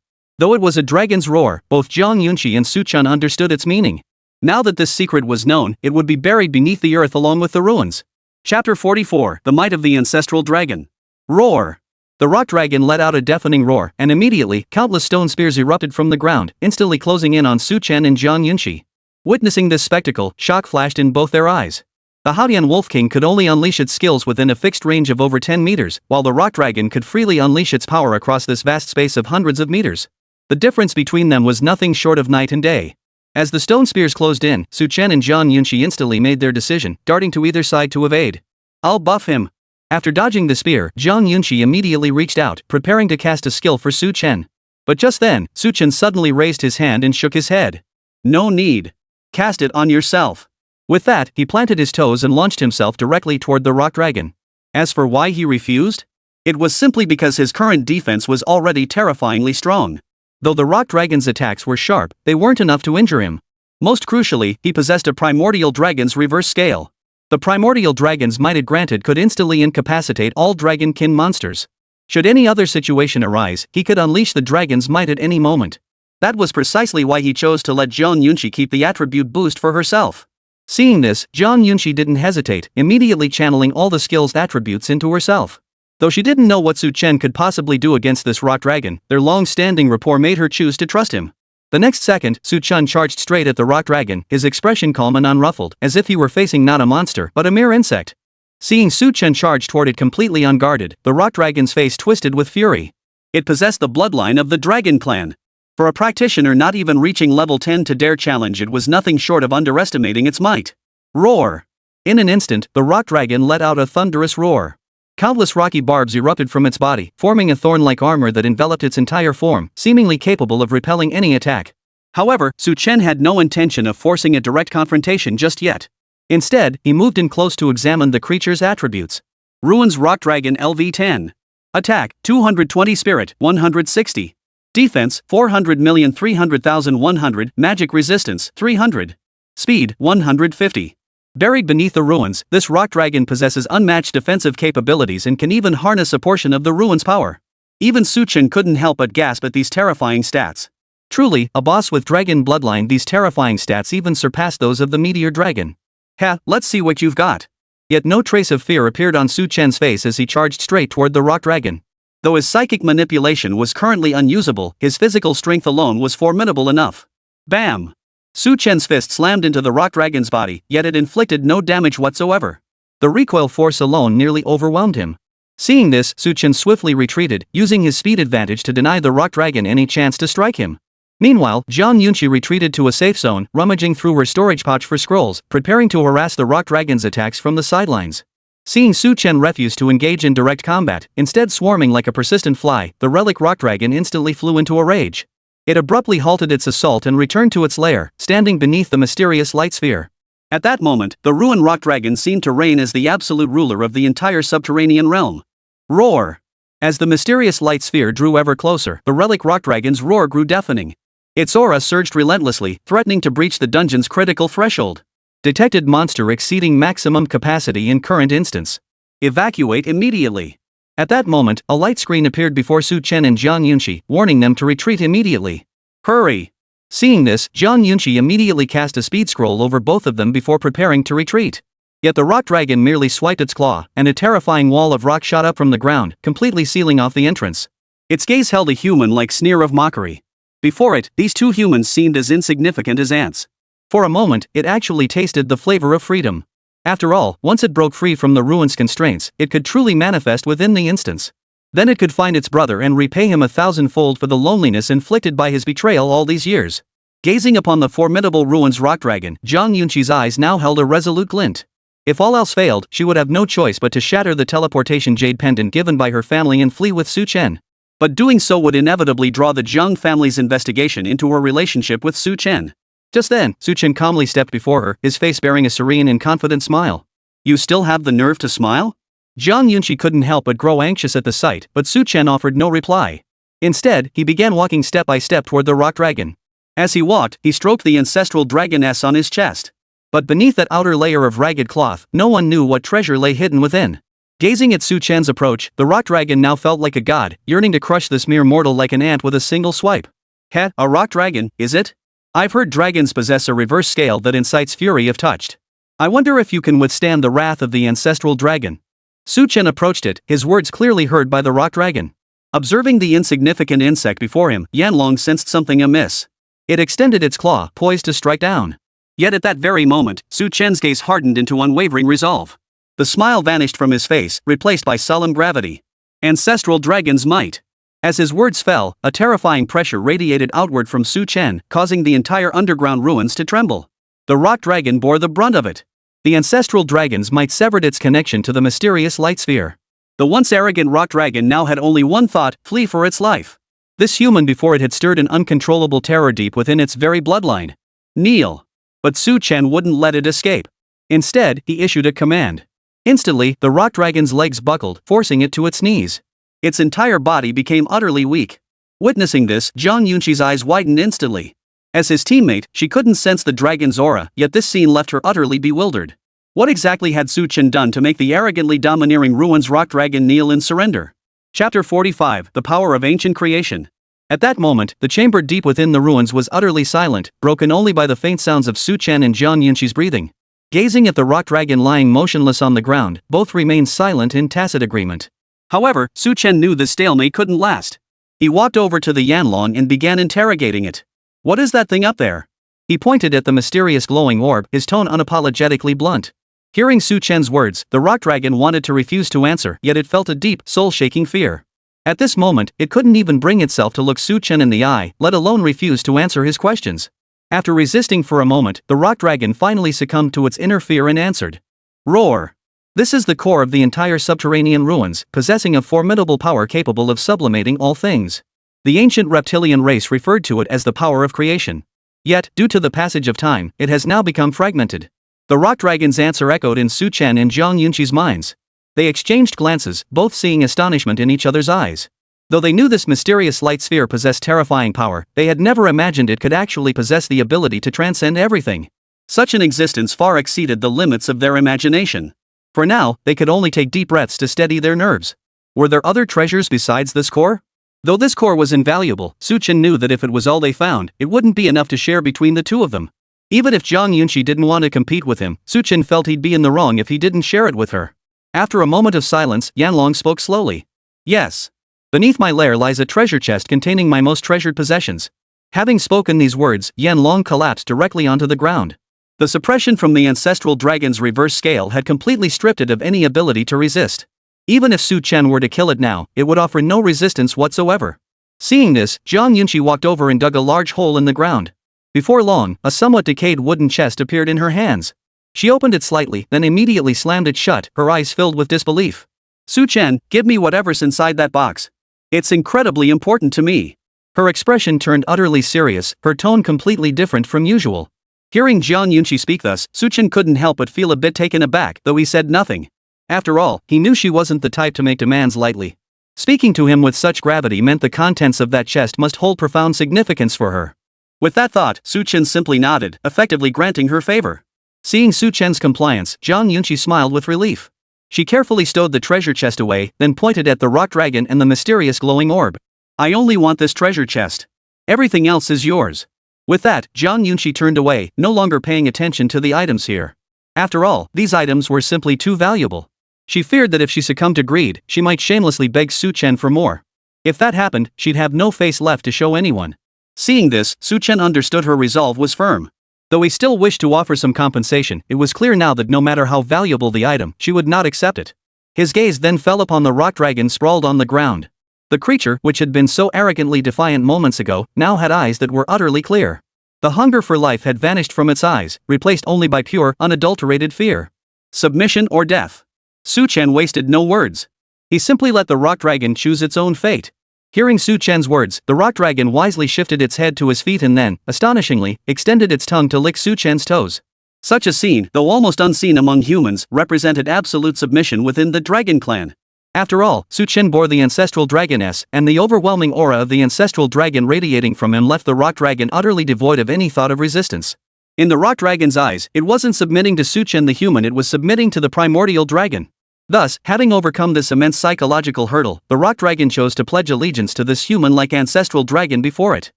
Though it was a dragon's roar, both Zhang Yunqi and Su Chen understood its meaning. Now that this secret was known, it would be buried beneath the earth along with the ruins. Chapter 44, The Might of the Ancestral Dragon. Roar! The rock dragon let out a deafening roar, and immediately, countless stone spears erupted from the ground, instantly closing in on Su Chen and Zhang Yunqi. Witnessing this spectacle, shock flashed in both their eyes. The Haodian Wolf King could only unleash its skills within a fixed range of over 10 meters, while the rock dragon could freely unleash its power across this vast space of hundreds of meters. The difference between them was nothing short of night and day. As the stone spears closed in, Su Chen and Zhang Yunqi instantly made their decision, darting to either side to evade. I'll buff him. After dodging the spear, Zhang Yunqi immediately reached out, preparing to cast a skill for Su Chen. But just then, Su Chen suddenly raised his hand and shook his head. No need. Cast it on yourself. With that, he planted his toes and launched himself directly toward the rock dragon. As for why he refused? It was simply because his current defense was already terrifyingly strong. Though the rock dragon's attacks were sharp, they weren't enough to injure him. Most crucially, he possessed a primordial dragon's reverse scale. The primordial dragon's might it granted could instantly incapacitate all dragon-kin monsters. Should any other situation arise, he could unleash the dragon's might at any moment. That was precisely why he chose to let Zhang Yunqi keep the attribute boost for herself. Seeing this, Zhang Yunqi didn't hesitate, immediately channeling all the skill's attributes into herself. Though she didn't know what Su Chen could possibly do against this rock dragon, their long-standing rapport made her choose to trust him. The next second, Su Chen charged straight at the rock dragon, his expression calm and unruffled, as if he were facing not a monster but a mere insect. Seeing Su Chen charge toward it completely unguarded, the rock dragon's face twisted with fury. It possessed the bloodline of the dragon clan. For a practitioner not even reaching level 10 to dare challenge it was nothing short of underestimating its might. Roar! In an instant, the rock dragon let out a thunderous roar. Countless rocky barbs erupted from its body, forming a thorn-like armor that enveloped its entire form, seemingly capable of repelling any attack. However, Su Chen had no intention of forcing a direct confrontation just yet. Instead, he moved in close to examine the creature's attributes. Ruins Rock Dragon LV10. Attack, 220 Spirit, 160. Defense, 400,300,100, Magic Resistance, 300. Speed, 150. Buried beneath the ruins, this rock dragon possesses unmatched defensive capabilities and can even harness a portion of the ruins' power. Even Su Chen couldn't help but gasp at these terrifying stats. Truly, a boss with dragon bloodline, these terrifying stats even surpass those of the meteor dragon. Ha, let's see what you've got. Yet no trace of fear appeared on Su Chen's face as he charged straight toward the rock dragon. Though his psychic manipulation was currently unusable, his physical strength alone was formidable enough. Bam! Su Chen's fist slammed into the rock dragon's body, yet it inflicted no damage whatsoever. The recoil force alone nearly overwhelmed him. Seeing this, Su Chen swiftly retreated, using his speed advantage to deny the rock dragon any chance to strike him. Meanwhile, Zhang Yunqi retreated to a safe zone, rummaging through her storage pouch for scrolls, preparing to harass the rock dragon's attacks from the sidelines. Seeing Su Chen refuse to engage in direct combat, instead swarming like a persistent fly, the relic rock dragon instantly flew into a rage. It abruptly halted its assault and returned to its lair, standing beneath the mysterious light sphere. At that moment, the ruined rock dragon seemed to reign as the absolute ruler of the entire subterranean realm. Roar! As the mysterious light sphere drew ever closer, the relic rock dragon's roar grew deafening. Its aura surged relentlessly, threatening to breach the dungeon's critical threshold. Detected monster exceeding maximum capacity in current instance. Evacuate immediately. At that moment, a light screen appeared before Su Chen and Zhang Yunqi, warning them to retreat immediately. Hurry! Seeing this, Zhang Yunqi immediately cast a speed scroll over both of them before preparing to retreat. Yet the rock dragon merely swiped its claw, and a terrifying wall of rock shot up from the ground, completely sealing off the entrance. Its gaze held a human-like sneer of mockery. Before it, these two humans seemed as insignificant as ants. For a moment, it actually tasted the flavor of freedom. After all, once it broke free from the ruin's constraints, it could truly manifest within the instance. Then it could find its brother and repay him 1,000-fold for the loneliness inflicted by his betrayal all these years. Gazing upon the formidable ruin's rock dragon, Zhang Yunqi's eyes now held a resolute glint. If all else failed, she would have no choice but to shatter the teleportation jade pendant given by her family and flee with Su Chen. But doing so would inevitably draw the Zhang family's investigation into her relationship with Su Chen. Just then, Su Chen calmly stepped before her, his face bearing a serene and confident smile. You still have the nerve to smile? Zhang Yunqi couldn't help but grow anxious at the sight, but Su Chen offered no reply. Instead, he began walking step by step toward the rock dragon. As he walked, he stroked the ancestral dragoness on his chest. But beneath that outer layer of ragged cloth, no one knew what treasure lay hidden within. Gazing at Su Chen's approach, the rock dragon now felt like a god, yearning to crush this mere mortal like an ant with a single swipe. Heh, a rock dragon, is it? I've heard dragons possess a reverse scale that incites fury if touched. I wonder if you can withstand the wrath of the ancestral dragon. Su Chen approached it, his words clearly heard by the rock dragon. Observing the insignificant insect before him, Yanlong sensed something amiss. It extended its claw, poised to strike down. Yet at that very moment, Su Chen's gaze hardened into unwavering resolve. The smile vanished from his face, replaced by solemn gravity. Ancestral dragon's might. As his words fell, a terrifying pressure radiated outward from Su Chen, causing the entire underground ruins to tremble. The rock dragon bore the brunt of it. The ancestral dragon's might severed its connection to the mysterious light sphere. The once arrogant rock dragon now had only one thought: flee for its life. This human before it had stirred an uncontrollable terror deep within its very bloodline. Kneel. But Su Chen wouldn't let it escape. Instead, he issued a command. Instantly, the rock dragon's legs buckled, forcing it to its knees. Its entire body became utterly weak. Witnessing this, Zhang Yunqi's eyes widened instantly. As his teammate, she couldn't sense the dragon's aura, yet this scene left her utterly bewildered. What exactly had Su Chen done to make the arrogantly domineering ruins rock dragon kneel in surrender? Chapter 45, The Power of Ancient Creation. At that moment, the chamber deep within the ruins was utterly silent, broken only by the faint sounds of Su Chen and Zhang Yunqi's breathing. Gazing at the rock dragon lying motionless on the ground, both remained silent in tacit agreement. However, Su Chen knew this stalemate couldn't last. He walked over to the Yanlong and began interrogating it. What is that thing up there? He pointed at the mysterious glowing orb, his tone unapologetically blunt. Hearing Su Chen's words, the rock dragon wanted to refuse to answer, yet it felt a deep, soul-shaking fear. At this moment, it couldn't even bring itself to look Su Chen in the eye, let alone refuse to answer his questions. After resisting for a moment, the rock dragon finally succumbed to its inner fear and answered. Roar! This is the core of the entire subterranean ruins, possessing a formidable power capable of sublimating all things. The ancient reptilian race referred to it as the power of creation. Yet, due to the passage of time, it has now become fragmented. The rock dragon's answer echoed in Su Chen and Zhang Yunqi's minds. They exchanged glances, both seeing astonishment in each other's eyes. Though they knew this mysterious light sphere possessed terrifying power, they had never imagined it could actually possess the ability to transcend everything. Such an existence far exceeded the limits of their imagination. For now, they could only take deep breaths to steady their nerves. Were there other treasures besides this core? Though this core was invaluable, Su Chen knew that if it was all they found, it wouldn't be enough to share between the two of them. Even if Zhang Yunqi didn't want to compete with him, Su Chen felt he'd be in the wrong if he didn't share it with her. After a moment of silence, Yanlong spoke slowly. Yes. Beneath my lair lies a treasure chest containing my most treasured possessions. Having spoken these words, Yan Long collapsed directly onto the ground. The suppression from the ancestral dragon's reverse scale had completely stripped it of any ability to resist. Even if Su Chen were to kill it now, it would offer no resistance whatsoever. Seeing this, Zhang Yunqi walked over and dug a large hole in the ground. Before long, a somewhat decayed wooden chest appeared in her hands. She opened it slightly, then immediately slammed it shut, her eyes filled with disbelief. Su Chen, give me whatever's inside that box. It's incredibly important to me. Her expression turned utterly serious, her tone completely different from usual. Hearing Zhang Yunqi speak thus, Su Chen couldn't help but feel a bit taken aback, though he said nothing. After all, he knew she wasn't the type to make demands lightly. Speaking to him with such gravity meant the contents of that chest must hold profound significance for her. With that thought, Su Chen simply nodded, effectively granting her favor. Seeing Su Chen's compliance, Zhang Yunqi smiled with relief. She carefully stowed the treasure chest away, then pointed at the rock dragon and the mysterious glowing orb. I only want this treasure chest. Everything else is yours. With that, Zhang Yunqi turned away, no longer paying attention to the items here. After all, these items were simply too valuable. She feared that if she succumbed to greed, she might shamelessly beg Su Chen for more. If that happened, she'd have no face left to show anyone. Seeing this, Su Chen understood her resolve was firm. Though he still wished to offer some compensation, it was clear now that no matter how valuable the item, she would not accept it. His gaze then fell upon the rock dragon sprawled on the ground. The creature, which had been so arrogantly defiant moments ago, now had eyes that were utterly clear. The hunger for life had vanished from its eyes, replaced only by pure, unadulterated fear. Submission or death. Su Chen wasted no words. He simply let the rock dragon choose its own fate. Hearing Su Chen's words, the rock dragon wisely shifted its head to his feet and then, astonishingly, extended its tongue to lick Su Chen's toes. Such a scene, though almost unseen among humans, represented absolute submission within the dragon clan. After all, Su Chen bore the ancestral dragoness, and the overwhelming aura of the ancestral dragon radiating from him left the rock dragon utterly devoid of any thought of resistance. In the rock dragon's eyes, it wasn't submitting to Su Chen the human, it was submitting to the primordial dragon. Thus, having overcome this immense psychological hurdle, the rock dragon chose to pledge allegiance to this human-like ancestral dragon before it.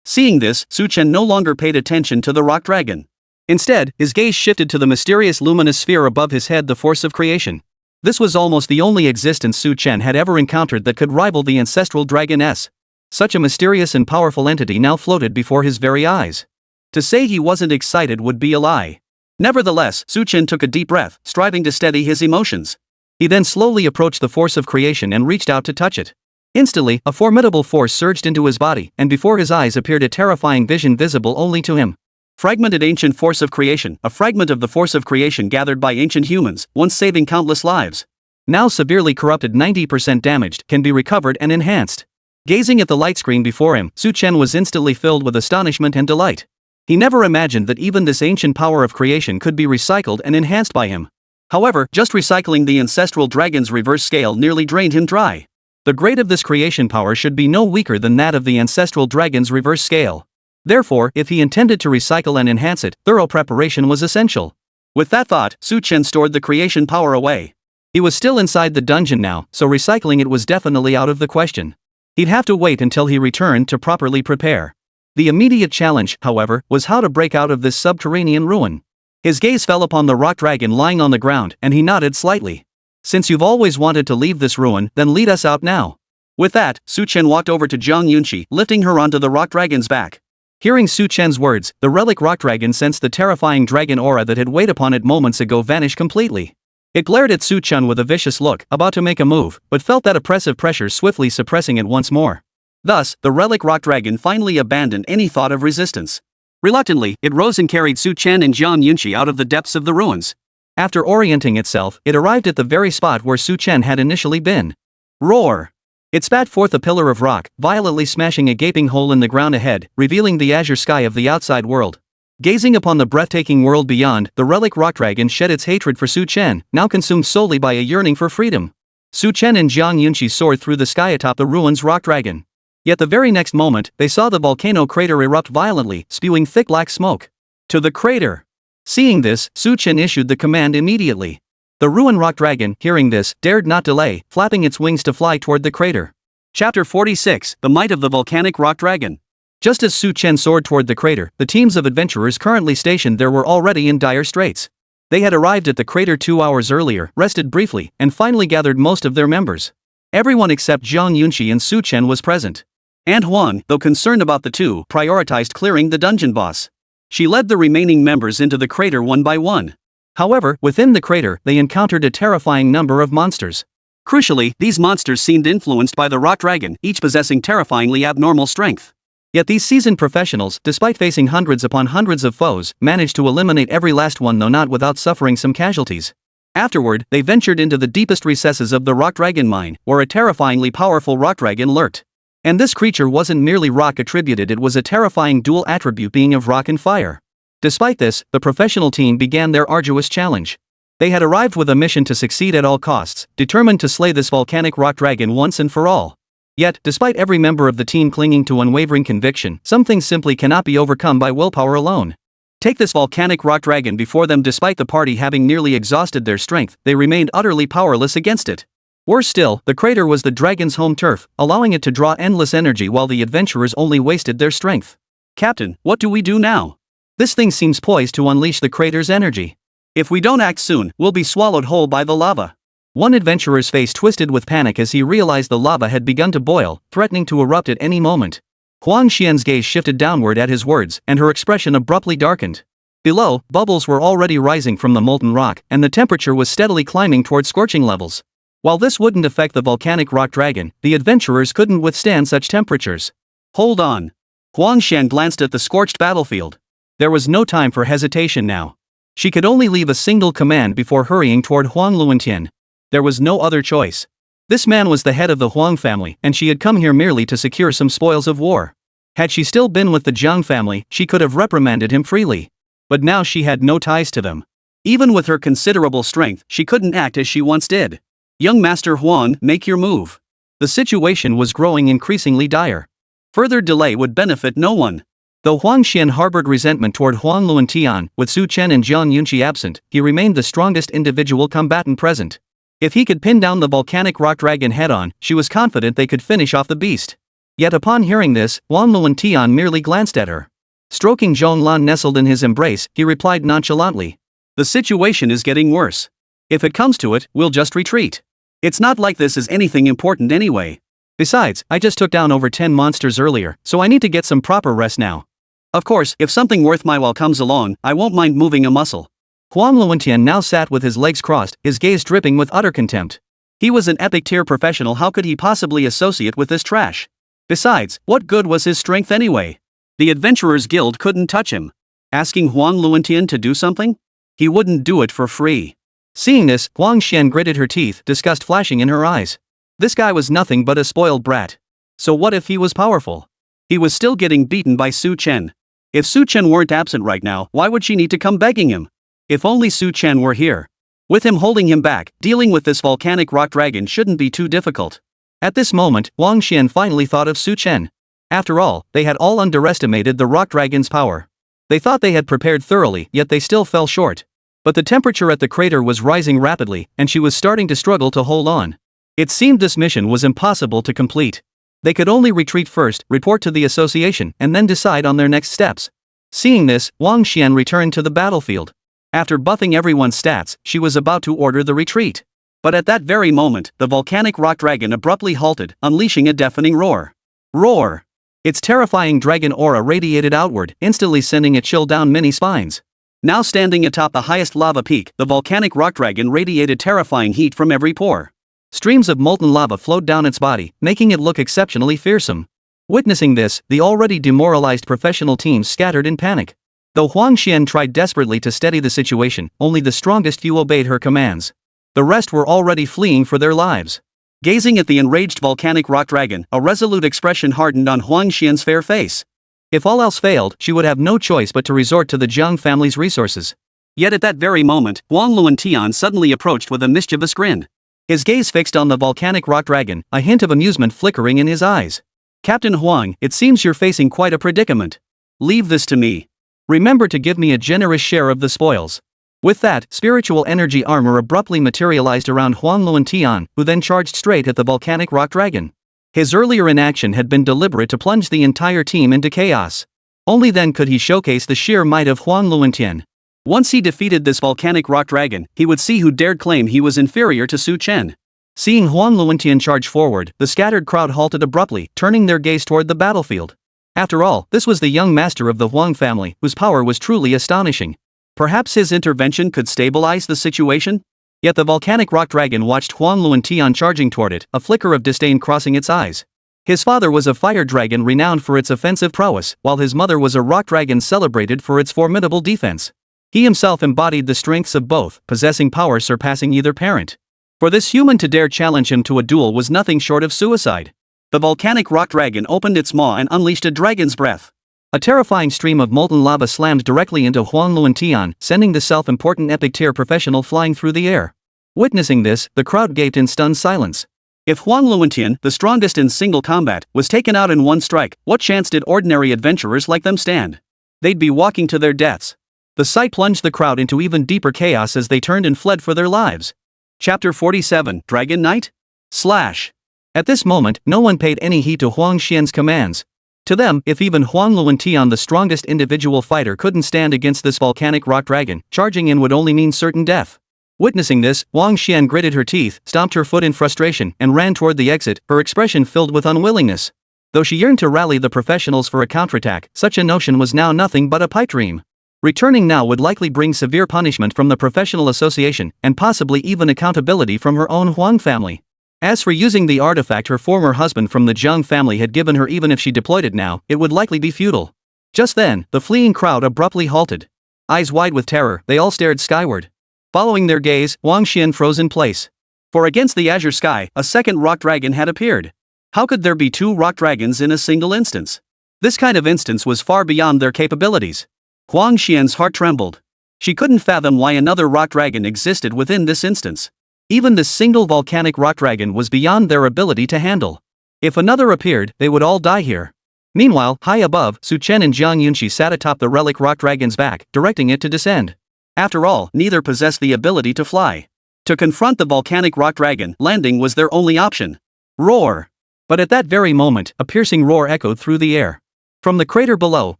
Seeing this, Su Chen no longer paid attention to the rock dragon. Instead, his gaze shifted to the mysterious luminous sphere above his head, the force of creation. This was almost the only existence Su Chen had ever encountered that could rival the ancestral dragoness. Such a mysterious and powerful entity now floated before his very eyes. To say he wasn't excited would be a lie. Nevertheless, Su Chen took a deep breath, striving to steady his emotions. He then slowly approached the force of creation and reached out to touch it. Instantly, a formidable force surged into his body, and before his eyes appeared a terrifying vision visible only to him. Fragmented ancient force of creation, a fragment of the force of creation gathered by ancient humans, once saving countless lives. Now severely corrupted, 90% damaged, can be recovered and enhanced. Gazing at the light screen before him, Su Chen was instantly filled with astonishment and delight. He never imagined that even this ancient power of creation could be recycled and enhanced by him. However, just recycling the ancestral dragon's reverse scale nearly drained him dry. The grade of this creation power should be no weaker than that of the ancestral dragon's reverse scale. Therefore, if he intended to recycle and enhance it, thorough preparation was essential. With that thought, Su Chen stored the creation power away. He was still inside the dungeon now, so recycling it was definitely out of the question. He'd have to wait until he returned to properly prepare. The immediate challenge, however, was how to break out of this subterranean ruin. His gaze fell upon the rock dragon lying on the ground, and he nodded slightly. Since you've always wanted to leave this ruin, then lead us out now. With that, Su Chen walked over to Zhang Yunqi, lifting her onto the rock dragon's back. Hearing Su Chen's words, the relic rock dragon sensed the terrifying dragon aura that had weighed upon it moments ago vanish completely. It glared at Su Chen with a vicious look, about to make a move, but felt that oppressive pressure swiftly suppressing it once more. Thus, the relic rock dragon finally abandoned any thought of resistance. Reluctantly, it rose and carried Su Chen and Zhang Yunqi out of the depths of the ruins. After orienting itself, it arrived at the very spot where Su Chen had initially been. Roar! It spat forth a pillar of rock, violently smashing a gaping hole in the ground ahead, revealing the azure sky of the outside world. Gazing upon the breathtaking world beyond, the relic rock dragon shed its hatred for Su Chen, now consumed solely by a yearning for freedom. Su Chen and Zhang Yunqi soared through the sky atop the ruins rock dragon. Yet the very next moment, they saw the volcano crater erupt violently, spewing thick black smoke. To the crater! Seeing this, Su Chen issued the command immediately. The ruined rock dragon, hearing this, dared not delay, flapping its wings to fly toward the crater. Chapter 46, The Might of the Volcanic Rock Dragon. Just as Su Chen soared toward the crater, the teams of adventurers currently stationed there were already in dire straits. They had arrived at the crater 2 hours earlier, rested briefly, and finally gathered most of their members. Everyone except Zhang Yunqi and Su Chen was present. And Huang, though concerned about the two, prioritized clearing the dungeon boss. She led the remaining members into the crater one by one. However, within the crater, they encountered a terrifying number of monsters. Crucially, these monsters seemed influenced by the rock dragon, each possessing terrifyingly abnormal strength. Yet these seasoned professionals, despite facing hundreds upon hundreds of foes, managed to eliminate every last one, though not without suffering some casualties. Afterward, they ventured into the deepest recesses of the rock dragon mine, where a terrifyingly powerful rock dragon lurked. And this creature wasn't merely rock attributed, it was a terrifying dual attribute being of rock and fire. Despite this, the professional team began their arduous challenge. They had arrived with a mission to succeed at all costs, determined to slay this volcanic rock dragon once and for all. Yet, despite every member of the team clinging to unwavering conviction, some things simply cannot be overcome by willpower alone. Take this volcanic rock dragon before them. Despite the party having nearly exhausted their strength, they remained utterly powerless against it. Worse still, the crater was the dragon's home turf, allowing it to draw endless energy while the adventurers only wasted their strength. Captain, what do we do now? This thing seems poised to unleash the crater's energy. If we don't act soon, we'll be swallowed whole by the lava. One adventurer's face twisted with panic as he realized the lava had begun to boil, threatening to erupt at any moment. Huang Xian's gaze shifted downward at his words, and her expression abruptly darkened. Below, bubbles were already rising from the molten rock, and the temperature was steadily climbing toward scorching levels. While this wouldn't affect the volcanic rock dragon, the adventurers couldn't withstand such temperatures. Hold on. Huang Xian glanced at the scorched battlefield. There was no time for hesitation now. She could only leave a single command before hurrying toward Huang Luantian. There was no other choice. This man was the head of the Huang family, and she had come here merely to secure some spoils of war. Had she still been with the Zhang family, she could have reprimanded him freely. But now she had no ties to them. Even with her considerable strength, she couldn't act as she once did. Young Master Huang, make your move. The situation was growing increasingly dire. Further delay would benefit no one. Though Huang Xian harbored resentment toward Huang Luantian, with Su Chen and Jiang Yunqi absent, he remained the strongest individual combatant present. If he could pin down the volcanic rock dragon head-on, she was confident they could finish off the beast. Yet upon hearing this, Huang Luantian merely glanced at her. Stroking Zhong Lan nestled in his embrace, he replied nonchalantly. The situation is getting worse. If it comes to it, we'll just retreat. It's not like this is anything important anyway. Besides, I just took down over 10 monsters earlier, so I need to get some proper rest now. Of course, if something worth my while comes along, I won't mind moving a muscle. Huang Luantian now sat with his legs crossed, his gaze dripping with utter contempt. He was an epic-tier professional, how could he possibly associate with this trash? Besides, what good was his strength anyway? The Adventurers Guild couldn't touch him. Asking Huang Luantian to do something? He wouldn't do it for free. Seeing this, Huang Xian gritted her teeth, disgust flashing in her eyes. This guy was nothing but a spoiled brat. So what if he was powerful? He was still getting beaten by Su Chen. If Su Chen weren't absent right now, why would she need to come begging him? If only Su Chen were here. With him holding him back, dealing with this volcanic rock dragon shouldn't be too difficult. At this moment, Huang Xian finally thought of Su Chen. After all, they had all underestimated the rock dragon's power. They thought they had prepared thoroughly, yet they still fell short. But the temperature at the crater was rising rapidly, and she was starting to struggle to hold on. It seemed this mission was impossible to complete. They could only retreat first, report to the association, and then decide on their next steps. Seeing this, Huang Xian returned to the battlefield. After buffing everyone's stats, she was about to order the retreat. But at that very moment, the volcanic rock dragon abruptly halted, unleashing a deafening roar. Roar! Its terrifying dragon aura radiated outward, instantly sending a chill down many spines. Now standing atop the highest lava peak, the volcanic rock dragon radiated terrifying heat from every pore. Streams of molten lava flowed down its body, making it look exceptionally fearsome. Witnessing this, the already demoralized professional team scattered in panic. Though Huang Xian tried desperately to steady the situation, only the strongest few obeyed her commands. The rest were already fleeing for their lives. Gazing at the enraged volcanic rock dragon, a resolute expression hardened on Huang Xian's fair face. If all else failed, she would have no choice but to resort to the Zhang family's resources. Yet at that very moment, Huang Luantian suddenly approached with a mischievous grin. His gaze fixed on the volcanic rock dragon, a hint of amusement flickering in his eyes. Captain Huang, it seems you're facing quite a predicament. Leave this to me. Remember to give me a generous share of the spoils. With that, spiritual energy armor abruptly materialized around Huang Luantian, who then charged straight at the volcanic rock dragon. His earlier inaction had been deliberate to plunge the entire team into chaos. Only then could he showcase the sheer might of Huang Luantian. Once he defeated this volcanic rock dragon, he would see who dared claim he was inferior to Su Chen. Seeing Huang Luantian charge forward, the scattered crowd halted abruptly, turning their gaze toward the battlefield. After all, this was the young master of the Huang family, whose power was truly astonishing. Perhaps his intervention could stabilize the situation? Yet the volcanic rock dragon watched Huang Luantian charging toward it, a flicker of disdain crossing its eyes. His father was a fire dragon renowned for its offensive prowess, while his mother was a rock dragon celebrated for its formidable defense. He himself embodied the strengths of both, possessing power surpassing either parent. For this human to dare challenge him to a duel was nothing short of suicide. The volcanic rock dragon opened its maw and unleashed a dragon's breath. A terrifying stream of molten lava slammed directly into Huang Luantian, sending the self-important epic tier professional flying through the air. Witnessing this, the crowd gaped in stunned silence. If Huang Luantian, the strongest in single combat, was taken out in one strike, what chance did ordinary adventurers like them stand? They'd be walking to their deaths. The sight plunged the crowd into even deeper chaos as they turned and fled for their lives. Chapter 47, Dragon Knight? Slash. At this moment, no one paid any heed to Huang Xian's commands. To them, if even Huang Luantian, the strongest individual fighter, couldn't stand against this volcanic rock dragon, charging in would only mean certain death. Witnessing this, Huang Xian gritted her teeth, stomped her foot in frustration, and ran toward the exit, her expression filled with unwillingness. Though she yearned to rally the professionals for a counterattack, such a notion was now nothing but a pipe dream. Returning now would likely bring severe punishment from the professional association, and possibly even accountability from her own Huang family. As for using the artifact her former husband from the Zhang family had given her, even if she deployed it now, it would likely be futile. Just then, the fleeing crowd abruptly halted. Eyes wide with terror, they all stared skyward. Following their gaze, Huang Xian froze in place. For against the azure sky, a second rock dragon had appeared. How could there be two rock dragons in a single instance? This kind of instance was far beyond their capabilities. Huang Xian's heart trembled. She couldn't fathom why another rock dragon existed within this instance. Even this single volcanic rock dragon was beyond their ability to handle. If another appeared, they would all die here. Meanwhile, high above, Chen and Jiang Yunqi sat atop the relic rock dragon's back, directing it to descend. After all, neither possessed the ability to fly. To confront the volcanic rock dragon, landing was their only option. Roar! But at that very moment, a piercing roar echoed through the air. From the crater below,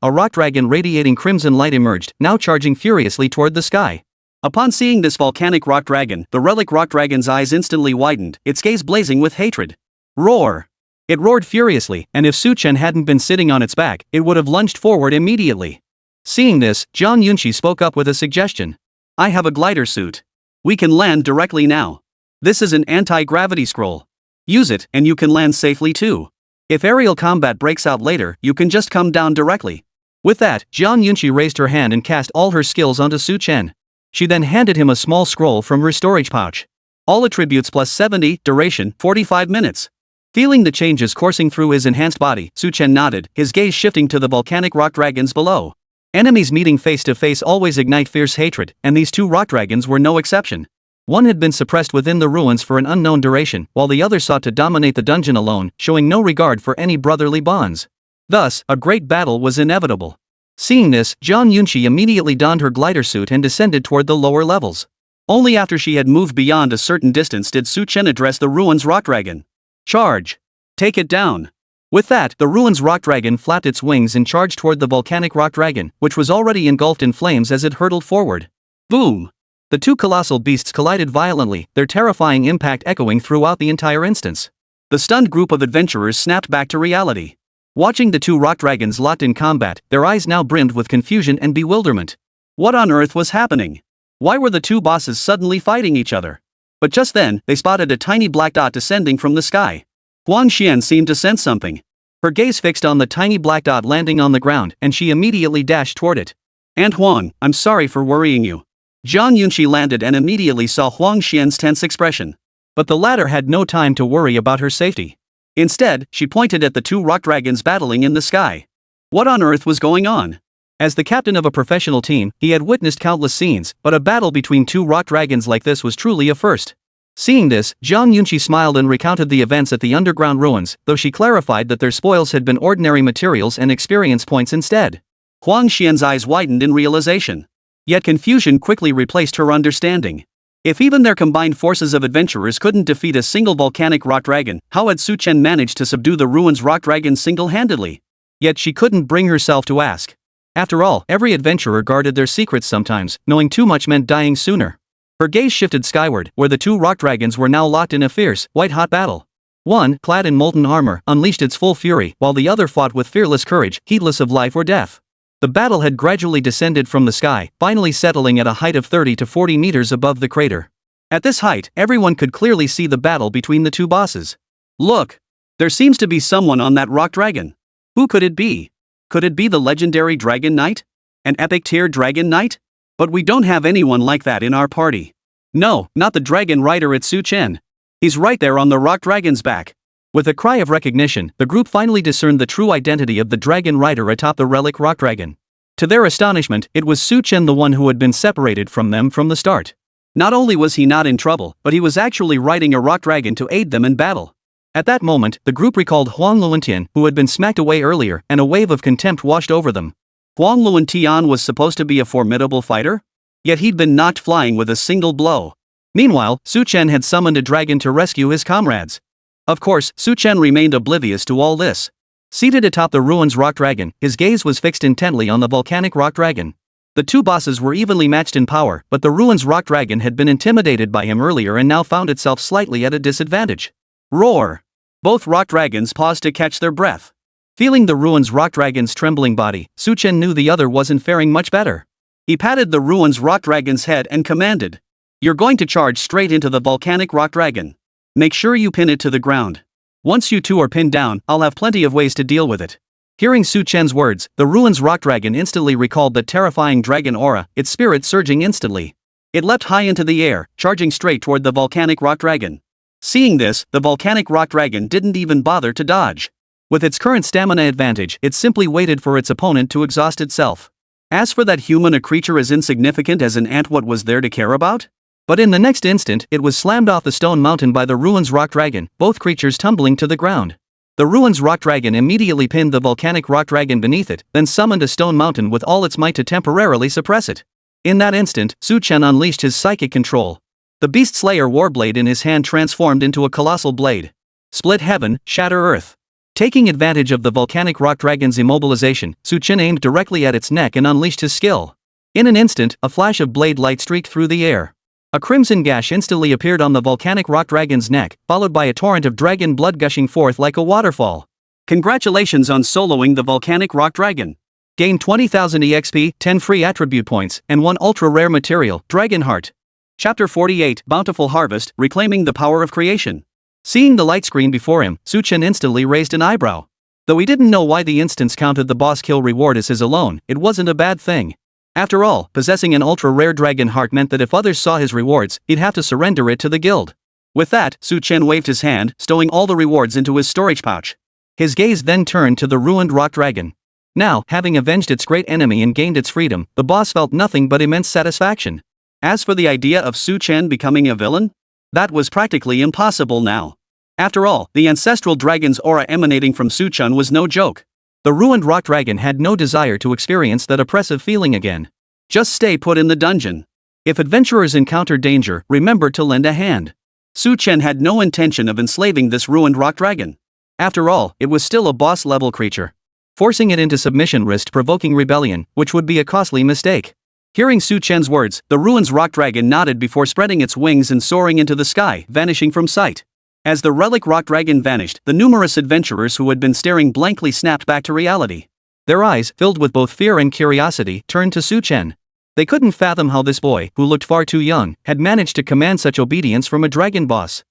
a rock dragon radiating crimson light emerged, now charging furiously toward the sky. Upon seeing this volcanic rock dragon, the relic rock dragon's eyes instantly widened, its gaze blazing with hatred. Roar! It roared furiously, and if Chen hadn't been sitting on its back, it would have lunged forward immediately. Seeing this, Jiang Yunqi spoke up with a suggestion. I have a glider suit. We can land directly now. This is an anti-gravity scroll. Use it, and you can land safely too. If aerial combat breaks out later, you can just come down directly. With that, Jiang Yunqi raised her hand and cast all her skills onto Chen. She then handed him a small scroll from her storage pouch. All attributes plus 70, duration, 45 minutes. Feeling the changes coursing through his enhanced body, Chen nodded, his gaze shifting to the volcanic rock dragons below. Enemies meeting face to face always ignite fierce hatred, and these two rock dragons were no exception. One had been suppressed within the ruins for an unknown duration, while the other sought to dominate the dungeon alone, showing no regard for any brotherly bonds. Thus, a great battle was inevitable. Seeing this, Jiang Yunqi immediately donned her glider suit and descended toward the lower levels. Only after she had moved beyond a certain distance did Chen address the ruins rock dragon. Charge! Take it down! With that, the ruins rock dragon flapped its wings and charged toward the volcanic rock dragon, which was already engulfed in flames as it hurtled forward. Boom! The two colossal beasts collided violently, their terrifying impact echoing throughout the entire instance. The stunned group of adventurers snapped back to reality. Watching the two rock dragons locked in combat, their eyes now brimmed with confusion and bewilderment. What on earth was happening? Why were the two bosses suddenly fighting each other? But just then, they spotted a tiny black dot descending from the sky. Huang Xian seemed to sense something. Her gaze fixed on the tiny black dot landing on the ground, and she immediately dashed toward it. Aunt Huang, I'm sorry for worrying you. Jiang Yunqi landed and immediately saw Huang Xian's tense expression. But the latter had no time to worry about her safety. Instead, she pointed at the two rock dragons battling in the sky. What on earth was going on? As the captain of a professional team, he had witnessed countless scenes, but a battle between two rock dragons like this was truly a first. Seeing this, Jiang Yunqi smiled and recounted the events at the underground ruins, though she clarified that their spoils had been ordinary materials and experience points instead. Huang Xian's eyes widened in realization. Yet confusion quickly replaced her understanding. If even their combined forces of adventurers couldn't defeat a single volcanic rock dragon, how had Chen managed to subdue the ruins rock dragon single-handedly? Yet she couldn't bring herself to ask. After all, every adventurer guarded their secrets sometimes, knowing too much meant dying sooner. Her gaze shifted skyward, where the two rock dragons were now locked in a fierce, white-hot battle. One, clad in molten armor, unleashed its full fury, while the other fought with fearless courage, heedless of life or death. The battle had gradually descended from the sky, finally settling at a height of 30 to 40 meters above the crater. At this height, everyone could clearly see the battle between the two bosses. Look! There seems to be someone on that rock dragon. Who could it be? Could it be the legendary Dragon Knight? An epic tier Dragon Knight? But we don't have anyone like that in our party. No, not the dragon rider at Chen. He's right there on the rock dragon's back. With a cry of recognition, the group finally discerned the true identity of the dragon rider atop the relic rock dragon. To their astonishment, it was Chen, the one who had been separated from them from the start. Not only was he not in trouble, but he was actually riding a rock dragon to aid them in battle. At that moment, the group recalled Huang Luantian, who had been smacked away earlier, and a wave of contempt washed over them. Huang Luantian was supposed to be a formidable fighter? Yet he'd been knocked flying with a single blow. Meanwhile, Chen had summoned a dragon to rescue his comrades. Of course, Chen remained oblivious to all this. Seated atop the ruins rock dragon, his gaze was fixed intently on the volcanic rock dragon. The two bosses were evenly matched in power, but the ruins rock dragon had been intimidated by him earlier and now found itself slightly at a disadvantage. Roar! Both rock dragons paused to catch their breath. Feeling the ruins rock dragon's trembling body, Chen knew the other wasn't faring much better. He patted the ruins rock dragon's head and commanded, "You're going to charge straight into the volcanic rock dragon. Make sure you pin it to the ground. Once you two are pinned down, I'll have plenty of ways to deal with it." Hearing Chen's words, the ruins rock dragon instantly recalled the terrifying dragon aura, its spirit surging instantly. It leapt high into the air, charging straight toward the volcanic rock dragon. Seeing this, the volcanic rock dragon didn't even bother to dodge. With its current stamina advantage, it simply waited for its opponent to exhaust itself. As for that human, a creature as insignificant as an ant, what was there to care about? But in the next instant, it was slammed off the stone mountain by the ruins rock dragon, both creatures tumbling to the ground. The ruins rock dragon immediately pinned the volcanic rock dragon beneath it, then summoned a stone mountain with all its might to temporarily suppress it. In that instant, Chen unleashed his psychic control. The Beast Slayer Warblade in his hand transformed into a colossal blade. Split heaven, shatter earth. Taking advantage of the volcanic rock dragon's immobilization, Chen aimed directly at its neck and unleashed his skill. In an instant, a flash of blade light streaked through the air. A crimson gash instantly appeared on the volcanic rock dragon's neck, followed by a torrent of dragon blood gushing forth like a waterfall. Congratulations on soloing the volcanic rock dragon. Gain 20,000 EXP, 10 free attribute points, and 1 ultra-rare material, Dragon Heart. Chapter 48, Bountiful Harvest, Reclaiming the Power of Creation. Seeing the light screen before him, Chen instantly raised an eyebrow. Though he didn't know why the instance counted the boss kill reward as his alone, it wasn't a bad thing. After all, possessing an ultra-rare dragon heart meant that if others saw his rewards, he'd have to surrender it to the guild. With that, Chen waved his hand, stowing all the rewards into his storage pouch. His gaze then turned to the ruined rock dragon. Now, having avenged its great enemy and gained its freedom, the boss felt nothing but immense satisfaction. As for the idea of Chen becoming a villain, that was practically impossible now. After all, the ancestral dragon's aura emanating from Chen was no joke. The ruined rock dragon had no desire to experience that oppressive feeling again. Just stay put in the dungeon. If adventurers encounter danger, remember to lend a hand. Chen had no intention of enslaving this ruined rock dragon. After all, it was still a boss-level creature. Forcing it into submission risked provoking rebellion, which would be a costly mistake. Hearing Chen's words, the ruins rock dragon nodded before spreading its wings and soaring into the sky, vanishing from sight. As the relic rock dragon vanished, the numerous adventurers who had been staring blankly snapped back to reality. Their eyes, filled with both fear and curiosity, turned to Chen. They couldn't fathom how this boy, who looked far too young, had managed to command such obedience from a dragon boss.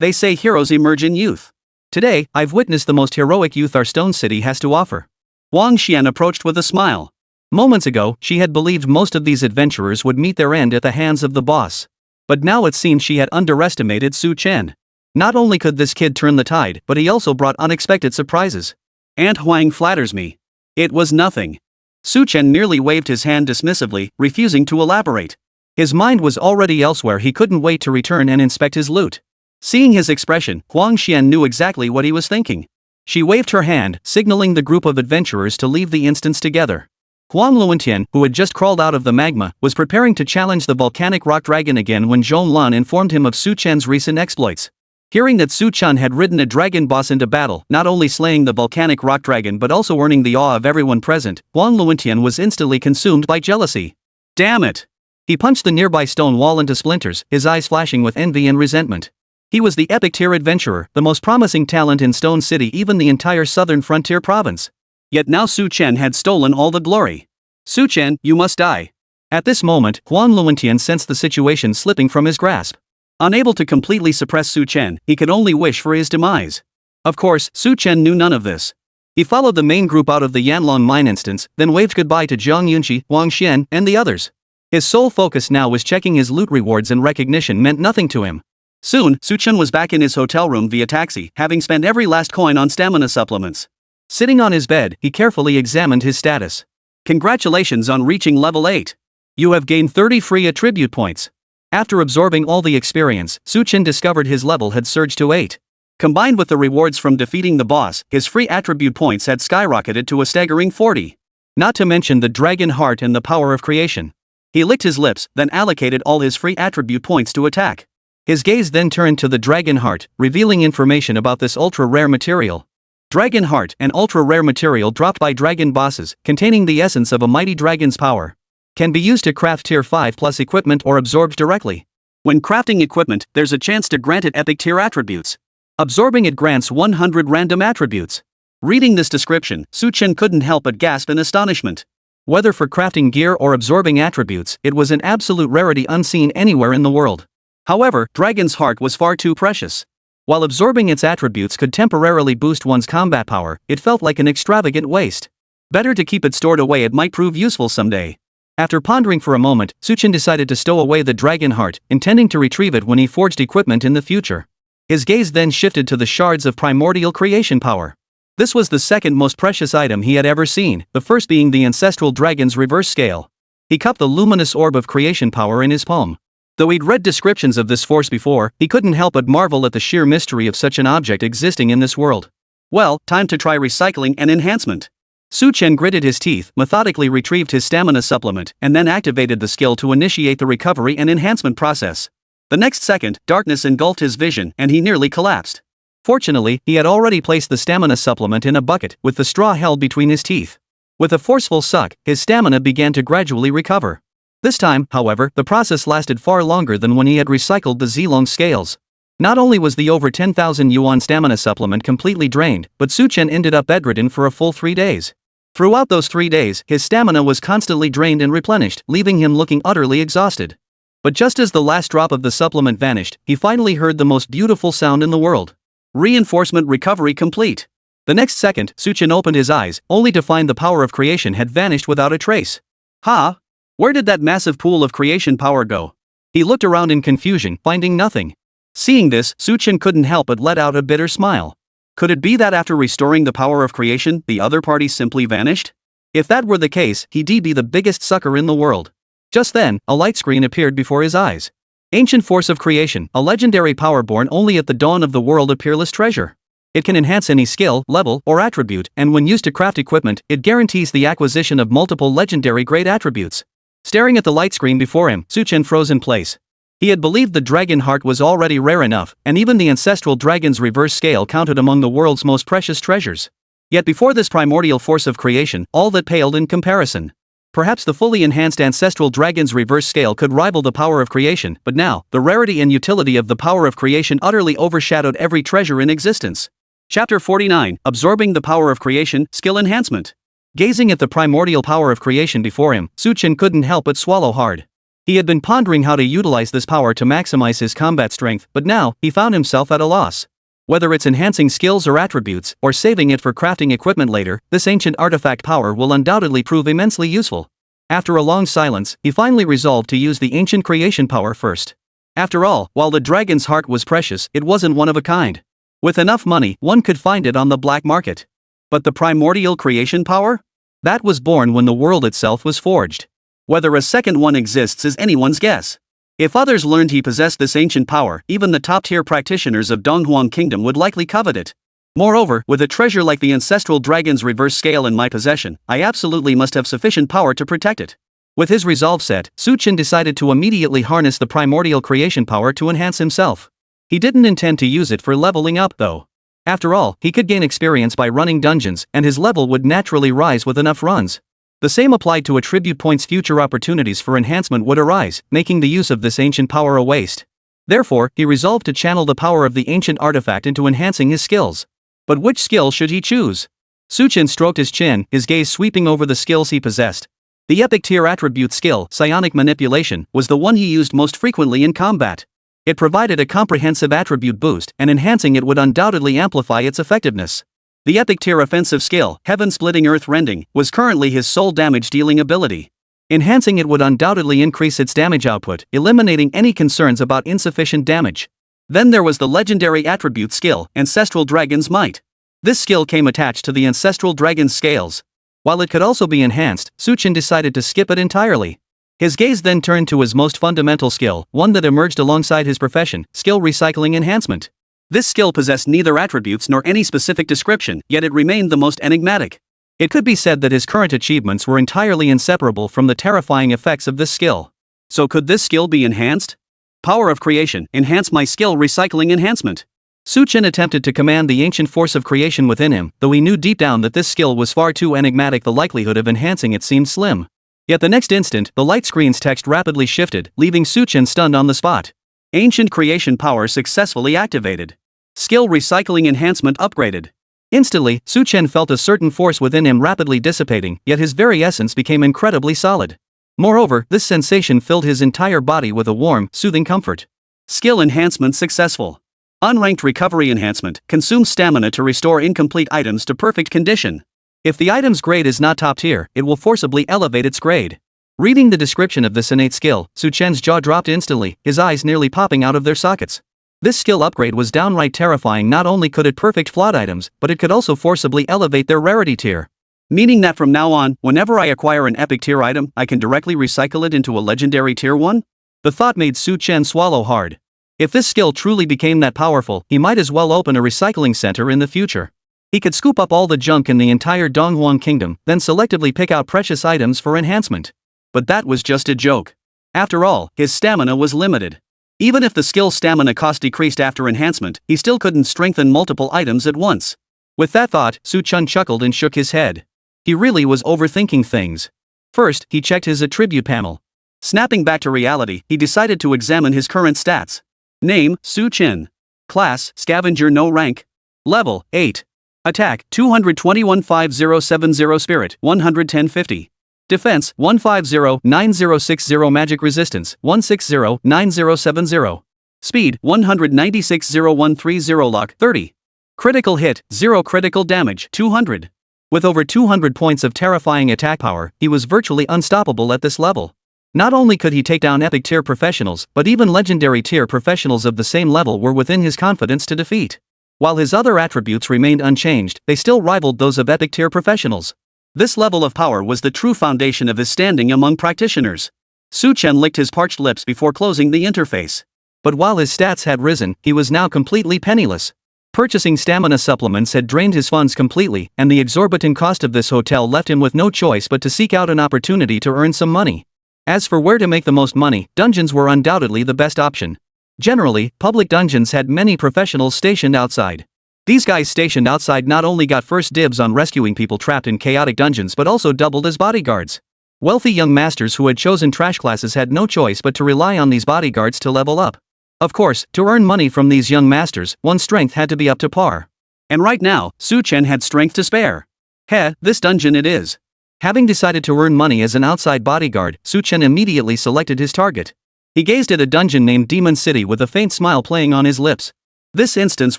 They say heroes emerge in youth. Today, I've witnessed the most heroic youth our Stone City has to offer. Wang Xian approached with a smile. Moments ago, she had believed most of these adventurers would meet their end at the hands of the boss. But now it seemed she had underestimated Chen. Not only could this kid turn the tide, but he also brought unexpected surprises. Aunt Huang flatters me. It was nothing. Chen merely waved his hand dismissively, refusing to elaborate. His mind was already elsewhere. He couldn't wait to return and inspect his loot. Seeing his expression, Huang Xian knew exactly what he was thinking. She waved her hand, signaling the group of adventurers to leave the instance together. Huang Luantian, who had just crawled out of the magma, was preparing to challenge the volcanic rock dragon again when Zhong Lan informed him of Chen's recent exploits. Hearing that Chen had ridden a dragon boss into battle, not only slaying the volcanic rock dragon but also earning the awe of everyone present, Huang Luantian was instantly consumed by jealousy. Damn it! He punched the nearby stone wall into splinters, his eyes flashing with envy and resentment. He was the epic tier adventurer, the most promising talent in Stone City, even the entire southern frontier province. Yet now Su Chen had stolen all the glory. Su Chen, you must die. At this moment, Huan Luentian sensed the situation slipping from his grasp. Unable to completely suppress Su Chen, he could only wish for his demise. Of course, Su Chen knew none of this. He followed the main group out of the Yanlong mine instance, then waved goodbye to Zhang Yunqi, Wang Xian, and the others. His sole focus now was checking his loot rewards, and recognition meant nothing to him. Soon, Su Chen was back in his hotel room via taxi, having spent every last coin on stamina supplements. Sitting on his bed, he carefully examined his status. Congratulations on reaching level 8. You have gained 30 free attribute points. After absorbing all the experience, Su Chen discovered his level had surged to 8. Combined with the rewards from defeating the boss, his free attribute points had skyrocketed to a staggering 40. Not to mention the dragon heart and the power of creation. He licked his lips, then allocated all his free attribute points to attack. His gaze then turned to the dragon heart, revealing information about this ultra-rare material. Dragon heart, an ultra-rare material dropped by dragon bosses, containing the essence of a mighty dragon's power. Can be used to craft tier 5 plus equipment or absorbed directly. When crafting equipment, there's a chance to grant it epic tier attributes. Absorbing it grants 100 random attributes. Reading this description, Su Chen couldn't help but gasp in astonishment. Whether for crafting gear or absorbing attributes, it was an absolute rarity unseen anywhere in the world. However, Dragon's Heart was far too precious. While absorbing its attributes could temporarily boost one's combat power, it felt like an extravagant waste. Better to keep it stored away, it might prove useful someday. After pondering for a moment, Su Chen decided to stow away the Dragon Heart, intending to retrieve it when he forged equipment in the future. His gaze then shifted to the shards of primordial creation power. This was the second most precious item he had ever seen, the first being the ancestral dragon's reverse scale. He cupped the luminous orb of creation power in his palm. Though he'd read descriptions of this force before, he couldn't help but marvel at the sheer mystery of such an object existing in this world. Well, time to try recycling and enhancement. Su Chen gritted his teeth, methodically retrieved his stamina supplement, and then activated the skill to initiate the recovery and enhancement process. The next second, darkness engulfed his vision, and he nearly collapsed. Fortunately, he had already placed the stamina supplement in a bucket, with the straw held between his teeth. With a forceful suck, his stamina began to gradually recover. This time, however, the process lasted far longer than when he had recycled the Zilong scales. Not only was the over 10,000 yuan stamina supplement completely drained, but Su Chen ended up bedridden for a full 3 days. Throughout those 3 days, his stamina was constantly drained and replenished, leaving him looking utterly exhausted. But just as the last drop of the supplement vanished, he finally heard the most beautiful sound in the world. Reinforcement recovery complete. The next second, Su Chen opened his eyes, only to find the power of creation had vanished without a trace. Ha! Where did that massive pool of creation power go? He looked around in confusion, finding nothing. Seeing this, Su Chen couldn't help but let out a bitter smile. Could it be that after restoring the power of creation, the other party simply vanished? If that were the case, he'd be the biggest sucker in the world. Just then, a light screen appeared before his eyes. Ancient Force of Creation, a legendary power born only at the dawn of the world, a peerless treasure. It can enhance any skill, level, or attribute, and when used to craft equipment, it guarantees the acquisition of multiple legendary great attributes. Staring at the light screen before him, Su Chen froze in place. He had believed the Dragon Heart was already rare enough, and even the ancestral dragon's reverse scale counted among the world's most precious treasures. Yet before this primordial force of creation, all that paled in comparison. Perhaps the fully enhanced ancestral dragon's reverse scale could rival the power of creation, but now, the rarity and utility of the power of creation utterly overshadowed every treasure in existence. Chapter 49, Absorbing the Power of Creation, Skill Enhancement. Gazing at the primordial power of creation before him, Su Chen couldn't help but swallow hard. He had been pondering how to utilize this power to maximize his combat strength, but now, he found himself at a loss. Whether it's enhancing skills or attributes, or saving it for crafting equipment later, this ancient artifact power will undoubtedly prove immensely useful. After a long silence, he finally resolved to use the ancient creation power first. After all, while the dragon's heart was precious, it wasn't one of a kind. With enough money, one could find it on the black market. But the primordial creation power? That was born when the world itself was forged. Whether a second one exists is anyone's guess. If others learned he possessed this ancient power, even the top-tier practitioners of Donghuang Kingdom would likely covet it. Moreover, with a treasure like the ancestral dragon's reverse scale in my possession, I absolutely must have sufficient power to protect it. With his resolve set, Su Chen decided to immediately harness the primordial creation power to enhance himself. He didn't intend to use it for leveling up though. After all, he could gain experience by running dungeons, and his level would naturally rise with enough runs. The same applied to attribute points. Future opportunities for enhancement would arise, making the use of this ancient power a waste. Therefore, he resolved to channel the power of the ancient artifact into enhancing his skills. But which skill should he choose? Chen stroked his chin, his gaze sweeping over the skills he possessed. The epic tier attribute skill, psionic manipulation, was the one he used most frequently in combat. It provided a comprehensive attribute boost, and enhancing it would undoubtedly amplify its effectiveness. The epic tier offensive skill, heaven-splitting earth-rending, was currently his sole damage-dealing ability. Enhancing it would undoubtedly increase its damage output, eliminating any concerns about insufficient damage. Then there was the legendary attribute skill, Ancestral Dragon's Might. This skill came attached to the Ancestral Dragon's scales. While it could also be enhanced, Chen decided to skip it entirely. His gaze then turned to his most fundamental skill, one that emerged alongside his profession, skill recycling enhancement. This skill possessed neither attributes nor any specific description, yet it remained the most enigmatic. It could be said that his current achievements were entirely inseparable from the terrifying effects of this skill. So could this skill be enhanced? Power of creation, enhance my skill recycling enhancement. Chen attempted to command the ancient force of creation within him, though he knew deep down that this skill was far too enigmatic. The likelihood of enhancing it seemed slim. Yet the next instant, the light screen's text rapidly shifted, leaving Chen stunned on the spot. Ancient creation power successfully activated. Skill recycling enhancement upgraded. Instantly, Chen felt a certain force within him rapidly dissipating, yet his very essence became incredibly solid. Moreover, this sensation filled his entire body with a warm, soothing comfort. Skill enhancement successful. Unranked recovery enhancement, consume stamina to restore incomplete items to perfect condition. If the item's grade is not top tier, it will forcibly elevate its grade. Reading the description of this innate skill, Chen's jaw dropped instantly, his eyes nearly popping out of their sockets. This skill upgrade was downright terrifying. Not only could it perfect flawed items, but it could also forcibly elevate their rarity tier. Meaning that from now on, whenever I acquire an epic tier item, I can directly recycle it into a legendary tier 1? The thought made Chen swallow hard. If this skill truly became that powerful, he might as well open a recycling center in the future. He could scoop up all the junk in the entire Donghuang kingdom, then selectively pick out precious items for enhancement. But that was just a joke. After all, his stamina was limited. Even if the skill's stamina cost decreased after enhancement, he still couldn't strengthen multiple items at once. With that thought, Chen chuckled and shook his head. He really was overthinking things. First, he checked his attribute panel. Snapping back to reality, he decided to examine his current stats. Name, Chen. Class, Scavenger. No rank. Level, 8. Attack, 221-5070. Spirit, 110-50. Defense, 150-9060. Magic resistance, 160-9070. Speed, 196-0130. Luck, 30. Critical hit, 0. Critical damage, 200. With over 200 points of terrifying attack power, he was virtually unstoppable at this level. Not only could he take down epic tier professionals, but even legendary tier professionals of the same level were within his confidence to defeat. While his other attributes remained unchanged, they still rivaled those of epic tier professionals. This level of power was the true foundation of his standing among practitioners. Chen licked his parched lips before closing the interface. But while his stats had risen, he was now completely penniless. Purchasing stamina supplements had drained his funds completely, and the exorbitant cost of this hotel left him with no choice but to seek out an opportunity to earn some money. As for where to make the most money, dungeons were undoubtedly the best option. Generally, public dungeons had many professionals stationed outside. These guys stationed outside not only got first dibs on rescuing people trapped in chaotic dungeons but also doubled as bodyguards. Wealthy young masters who had chosen trash classes had no choice but to rely on these bodyguards to level up. Of course, to earn money from these young masters, one's strength had to be up to par. And right now, Chen had strength to spare. This dungeon it is. Having decided to earn money as an outside bodyguard, Chen immediately selected his target. He gazed at a dungeon named Demon City with a faint smile playing on his lips. This instance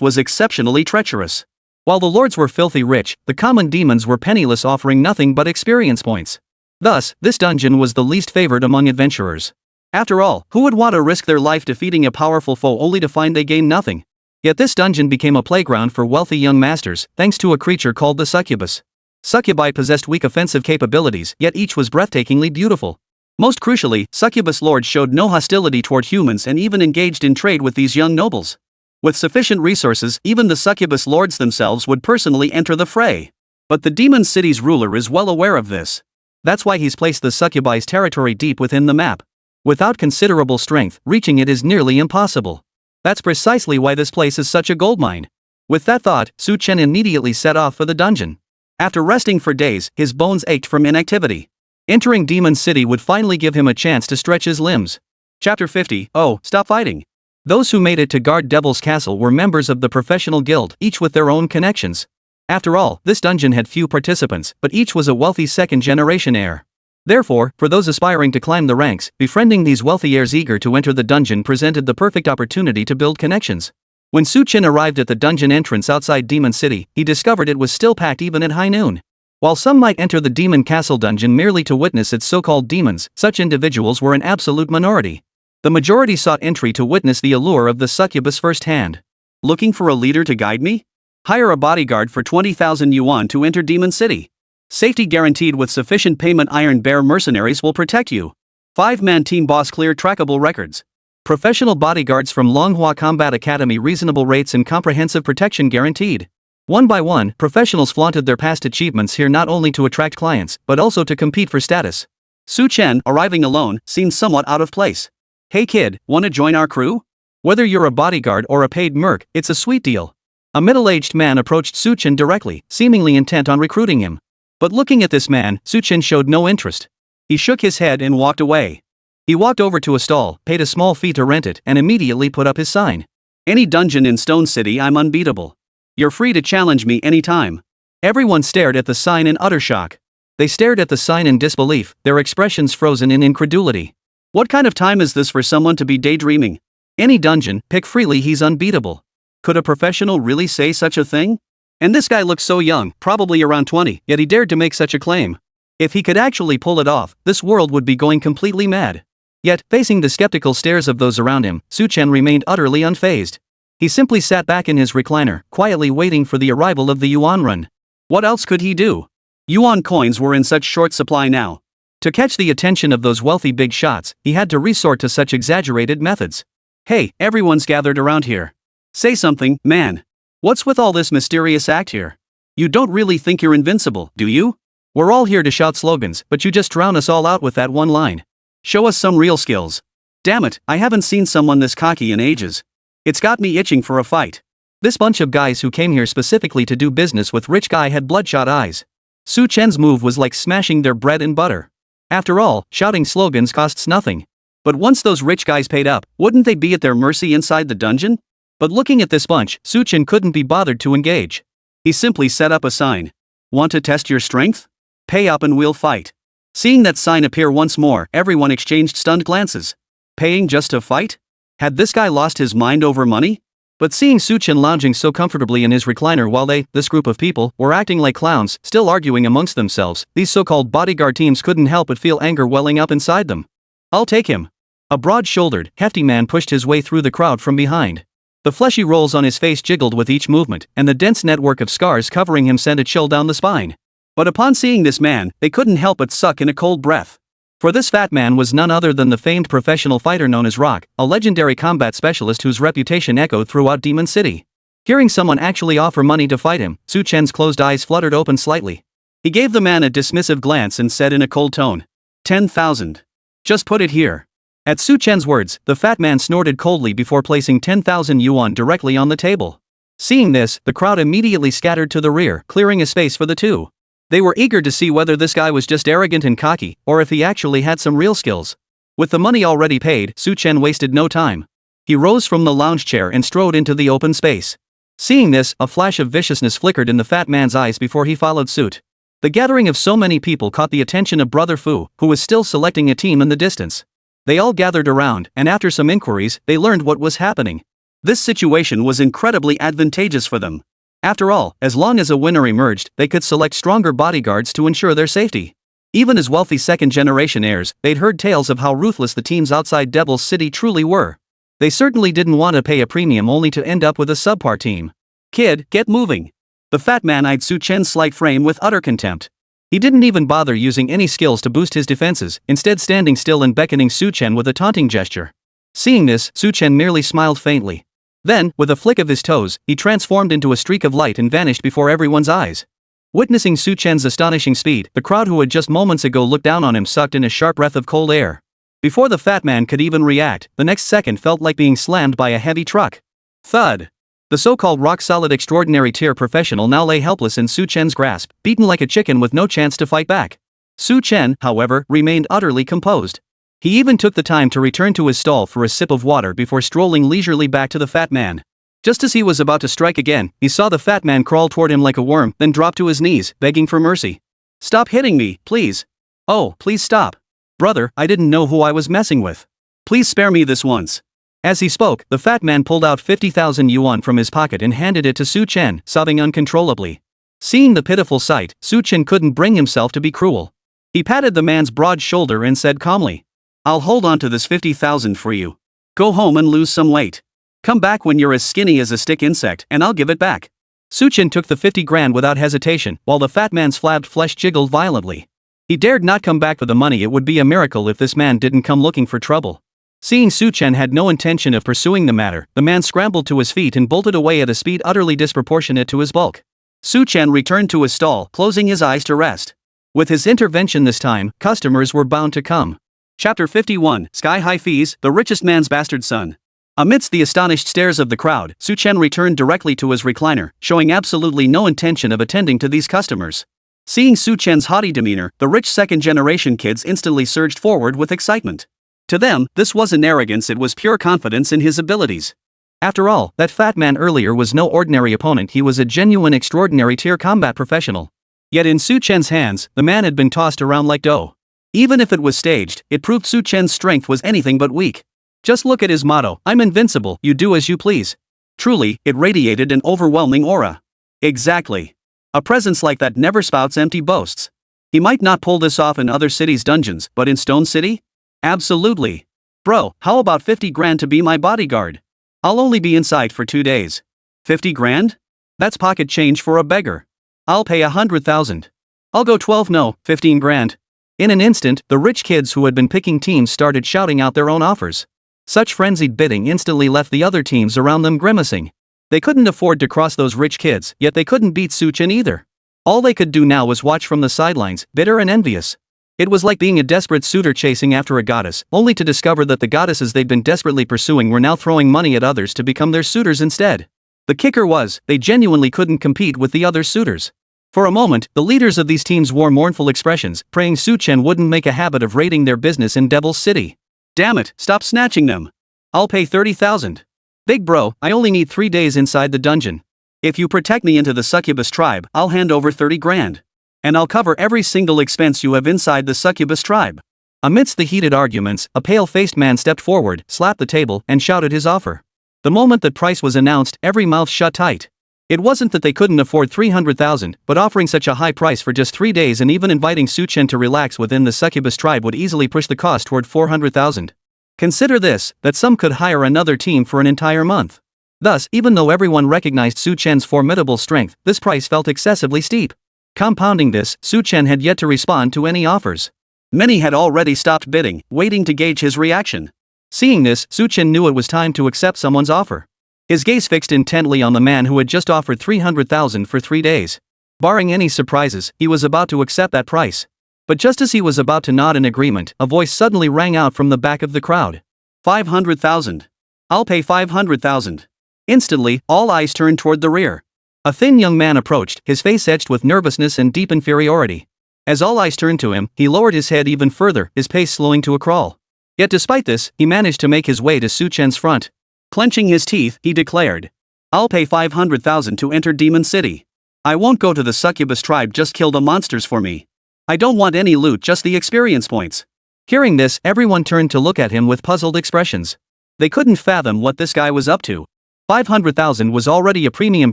was exceptionally treacherous. While the lords were filthy rich, the common demons were penniless, offering nothing but experience points. Thus, this dungeon was the least favored among adventurers. After all, who would want to risk their life defeating a powerful foe only to find they gain nothing? Yet this dungeon became a playground for wealthy young masters, thanks to a creature called the succubus. Succubi possessed weak offensive capabilities, yet each was breathtakingly beautiful. Most crucially, succubus lords showed no hostility toward humans and even engaged in trade with these young nobles. With sufficient resources, even the succubus lords themselves would personally enter the fray. But the Demon City's ruler is well aware of this. That's why he's placed the succubi's territory deep within the map. Without considerable strength, reaching it is nearly impossible. That's precisely why this place is such a goldmine. With that thought, Chen immediately set off for the dungeon. After resting for days, his bones ached from inactivity. Entering Demon City would finally give him a chance to stretch his limbs. Chapter 50. Oh, stop fighting. Those who made it to guard Devil's Castle were members of the professional guild, each with their own connections. After all, this dungeon had few participants, but each was a wealthy second-generation heir. Therefore, for those aspiring to climb the ranks, befriending these wealthy heirs eager to enter the dungeon presented the perfect opportunity to build connections. When Chen arrived at the dungeon entrance outside Demon City, he discovered it was still packed even at high noon. While some might enter the Demon Castle dungeon merely to witness its so-called demons, such individuals were an absolute minority. The majority sought entry to witness the allure of the succubus firsthand. Looking for a leader to guide me? Hire a bodyguard for 20,000 yuan to enter Demon City. Safety guaranteed with sufficient payment. Iron Bear mercenaries will protect you. 5-man team boss clear trackable records. Professional bodyguards from Manhwa Combat Academy, reasonable rates and comprehensive protection guaranteed. One by one, professionals flaunted their past achievements here not only to attract clients, but also to compete for status. Chen, arriving alone, seemed somewhat out of place. Hey kid, wanna join our crew? Whether you're a bodyguard or a paid merc, it's a sweet deal. A middle-aged man approached Chen directly, seemingly intent on recruiting him. But looking at this man, Chen showed no interest. He shook his head and walked away. He walked over to a stall, paid a small fee to rent it, and immediately put up his sign. Any dungeon in Stone City, I'm unbeatable. You're free to challenge me anytime. Everyone stared at the sign in utter shock. They stared at the sign in disbelief, their expressions frozen in incredulity. What kind of time is this for someone to be daydreaming? Any dungeon, pick freely, he's unbeatable. Could a professional really say such a thing? And this guy looks so young, probably around 20, yet he dared to make such a claim. If he could actually pull it off, this world would be going completely mad. Yet, facing the skeptical stares of those around him, Chen remained utterly unfazed. He simply sat back in his recliner, quietly waiting for the arrival of the yuan run. What else could he do? Yuan coins were in such short supply now. To catch the attention of those wealthy big shots, he had to resort to such exaggerated methods. Hey, everyone's gathered around here. Say something, man. What's with all this mysterious act here? You don't really think you're invincible, do you? We're all here to shout slogans, but you just drown us all out with that one line. Show us some real skills. Damn it, I haven't seen someone this cocky in ages. It's got me itching for a fight. This bunch of guys who came here specifically to do business with rich guy had bloodshot eyes. Chen's move was like smashing their bread and butter. After all, shouting slogans costs nothing. But once those rich guys paid up, wouldn't they be at their mercy inside the dungeon? But looking at this bunch, Chen couldn't be bothered to engage. He simply set up a sign. Want to test your strength? Pay up and we'll fight. Seeing that sign appear once more, everyone exchanged stunned glances. Paying just to fight? Had this guy lost his mind over money? But seeing Chen lounging so comfortably in his recliner while this group of people, were acting like clowns, still arguing amongst themselves, these so-called bodyguard teams couldn't help but feel anger welling up inside them. I'll take him. A broad-shouldered, hefty man pushed his way through the crowd from behind. The fleshy rolls on his face jiggled with each movement, and the dense network of scars covering him sent a chill down the spine. But upon seeing this man, they couldn't help but suck in a cold breath. For this fat man was none other than the famed professional fighter known as Rock, a legendary combat specialist whose reputation echoed throughout Demon City. Hearing someone actually offer money to fight him, Chen's closed eyes fluttered open slightly. He gave the man a dismissive glance and said in a cold tone, 10,000. Just put it here. At Chen's words, the fat man snorted coldly before placing 10,000 yuan directly on the table. Seeing this, the crowd immediately scattered to the rear, clearing a space for the two. They were eager to see whether this guy was just arrogant and cocky, or if he actually had some real skills. With the money already paid, Chen wasted no time. He rose from the lounge chair and strode into the open space. Seeing this, a flash of viciousness flickered in the fat man's eyes before he followed suit. The gathering of so many people caught the attention of Brother Fu, who was still selecting a team in the distance. They all gathered around, and after some inquiries, they learned what was happening. This situation was incredibly advantageous for them. After all, as long as a winner emerged, they could select stronger bodyguards to ensure their safety. Even as wealthy second-generation heirs, they'd heard tales of how ruthless the teams outside Devil's City truly were. They certainly didn't want to pay a premium only to end up with a subpar team. Kid, get moving. The fat man eyed Chen's slight frame with utter contempt. He didn't even bother using any skills to boost his defenses, instead standing still and beckoning Chen with a taunting gesture. Seeing this, Chen merely smiled faintly. Then, with a flick of his toes, he transformed into a streak of light and vanished before everyone's eyes. Witnessing Chen's astonishing speed, the crowd who had just moments ago looked down on him sucked in a sharp breath of cold air. Before the fat man could even react, the next second felt like being slammed by a heavy truck. Thud! The so-called rock-solid extraordinary tier professional now lay helpless in Su Chen's grasp, beaten like a chicken with no chance to fight back. Su Chen, however, remained utterly composed. He even took the time to return to his stall for a sip of water before strolling leisurely back to the fat man. Just as he was about to strike again, he saw the fat man crawl toward him like a worm, then drop to his knees, begging for mercy. "Stop hitting me, please. Oh, please stop. Brother, I didn't know who I was messing with. Please spare me this once." As he spoke, the fat man pulled out 50,000 yuan from his pocket and handed it to Su Chen, sobbing uncontrollably. Seeing the pitiful sight, Su Chen couldn't bring himself to be cruel. He patted the man's broad shoulder and said calmly, "I'll hold on to this 50,000 for you. Go home and lose some weight. Come back when you're as skinny as a stick insect and I'll give it back." Su Chen took the 50 grand without hesitation, while the fat man's flabbed flesh jiggled violently. He dared not come back for the money. It would be a miracle if this man didn't come looking for trouble. Seeing Su Chen had no intention of pursuing the matter, the man scrambled to his feet and bolted away at a speed utterly disproportionate to his bulk. Su Chen returned to his stall, closing his eyes to rest. With his intervention this time, customers were bound to come. Chapter 51, Sky-High Fees, the Richest Man's Bastard Son. Amidst the astonished stares of the crowd, Su Chen returned directly to his recliner, showing absolutely no intention of attending to these customers. Seeing Su Chen's haughty demeanor, the rich second-generation kids instantly surged forward with excitement. To them, this wasn't arrogance, it was pure confidence in his abilities. After all, that fat man earlier was no ordinary opponent, he was a genuine extraordinary tier combat professional. Yet in Su Chen's hands, the man had been tossed around like dough. Even if it was staged, it proved Su Chen's strength was anything but weak. Just look at his motto, "I'm invincible, you do as you please." Truly, it radiated an overwhelming aura. Exactly. A presence like that never spouts empty boasts. He might not pull this off in other cities' dungeons, but in Stone City? Absolutely. Bro, how about 50 grand to be my bodyguard? I'll only be inside for 2 days. 50 grand? That's pocket change for a beggar. I'll pay 100,000. I'll go 12, no, 15 grand. In an instant, the rich kids who had been picking teams started shouting out their own offers. Such frenzied bidding instantly left the other teams around them grimacing. They couldn't afford to cross those rich kids, yet they couldn't beat Su Chen either. All they could do now was watch from the sidelines, bitter and envious. It was like being a desperate suitor chasing after a goddess, only to discover that the goddesses they'd been desperately pursuing were now throwing money at others to become their suitors instead. The kicker was, they genuinely couldn't compete with the other suitors. For a moment, the leaders of these teams wore mournful expressions, praying Su Chen wouldn't make a habit of raiding their business in Devil's City. Damn it, stop snatching them. I'll pay 30,000. Big bro, I only need 3 days inside the dungeon. If you protect me into the succubus tribe, I'll hand over 30 grand. And I'll cover every single expense you have inside the succubus tribe. Amidst the heated arguments, a pale-faced man stepped forward, slapped the table, and shouted his offer. The moment that price was announced, every mouth shut tight. It wasn't that they couldn't afford 300,000, but offering such a high price for just 3 days and even inviting Su Chen to relax within the succubus tribe would easily push the cost toward 400,000. Consider this, that some could hire another team for an entire month. Thus, even though everyone recognized Su Chen's formidable strength, this price felt excessively steep. Compounding this, Su Chen had yet to respond to any offers. Many had already stopped bidding, waiting to gauge his reaction. Seeing this, Su Chen knew it was time to accept someone's offer. His gaze fixed intently on the man who had just offered 300,000 for 3 days. Barring any surprises, he was about to accept that price. But just as he was about to nod in agreement, a voice suddenly rang out from the back of the crowd. 500,000. I'll pay 500,000. Instantly, all eyes turned toward the rear. A thin young man approached, his face etched with nervousness and deep inferiority. As all eyes turned to him, he lowered his head even further, his pace slowing to a crawl. Yet despite this, he managed to make his way to Su Chen's front. Clenching his teeth, he declared, "I'll pay 500,000 to enter Demon City. I won't go to the succubus tribe, just kill the monsters for me. I don't want any loot, just the experience points." Hearing this, everyone turned to look at him with puzzled expressions. They couldn't fathom what this guy was up to. 500,000 was already a premium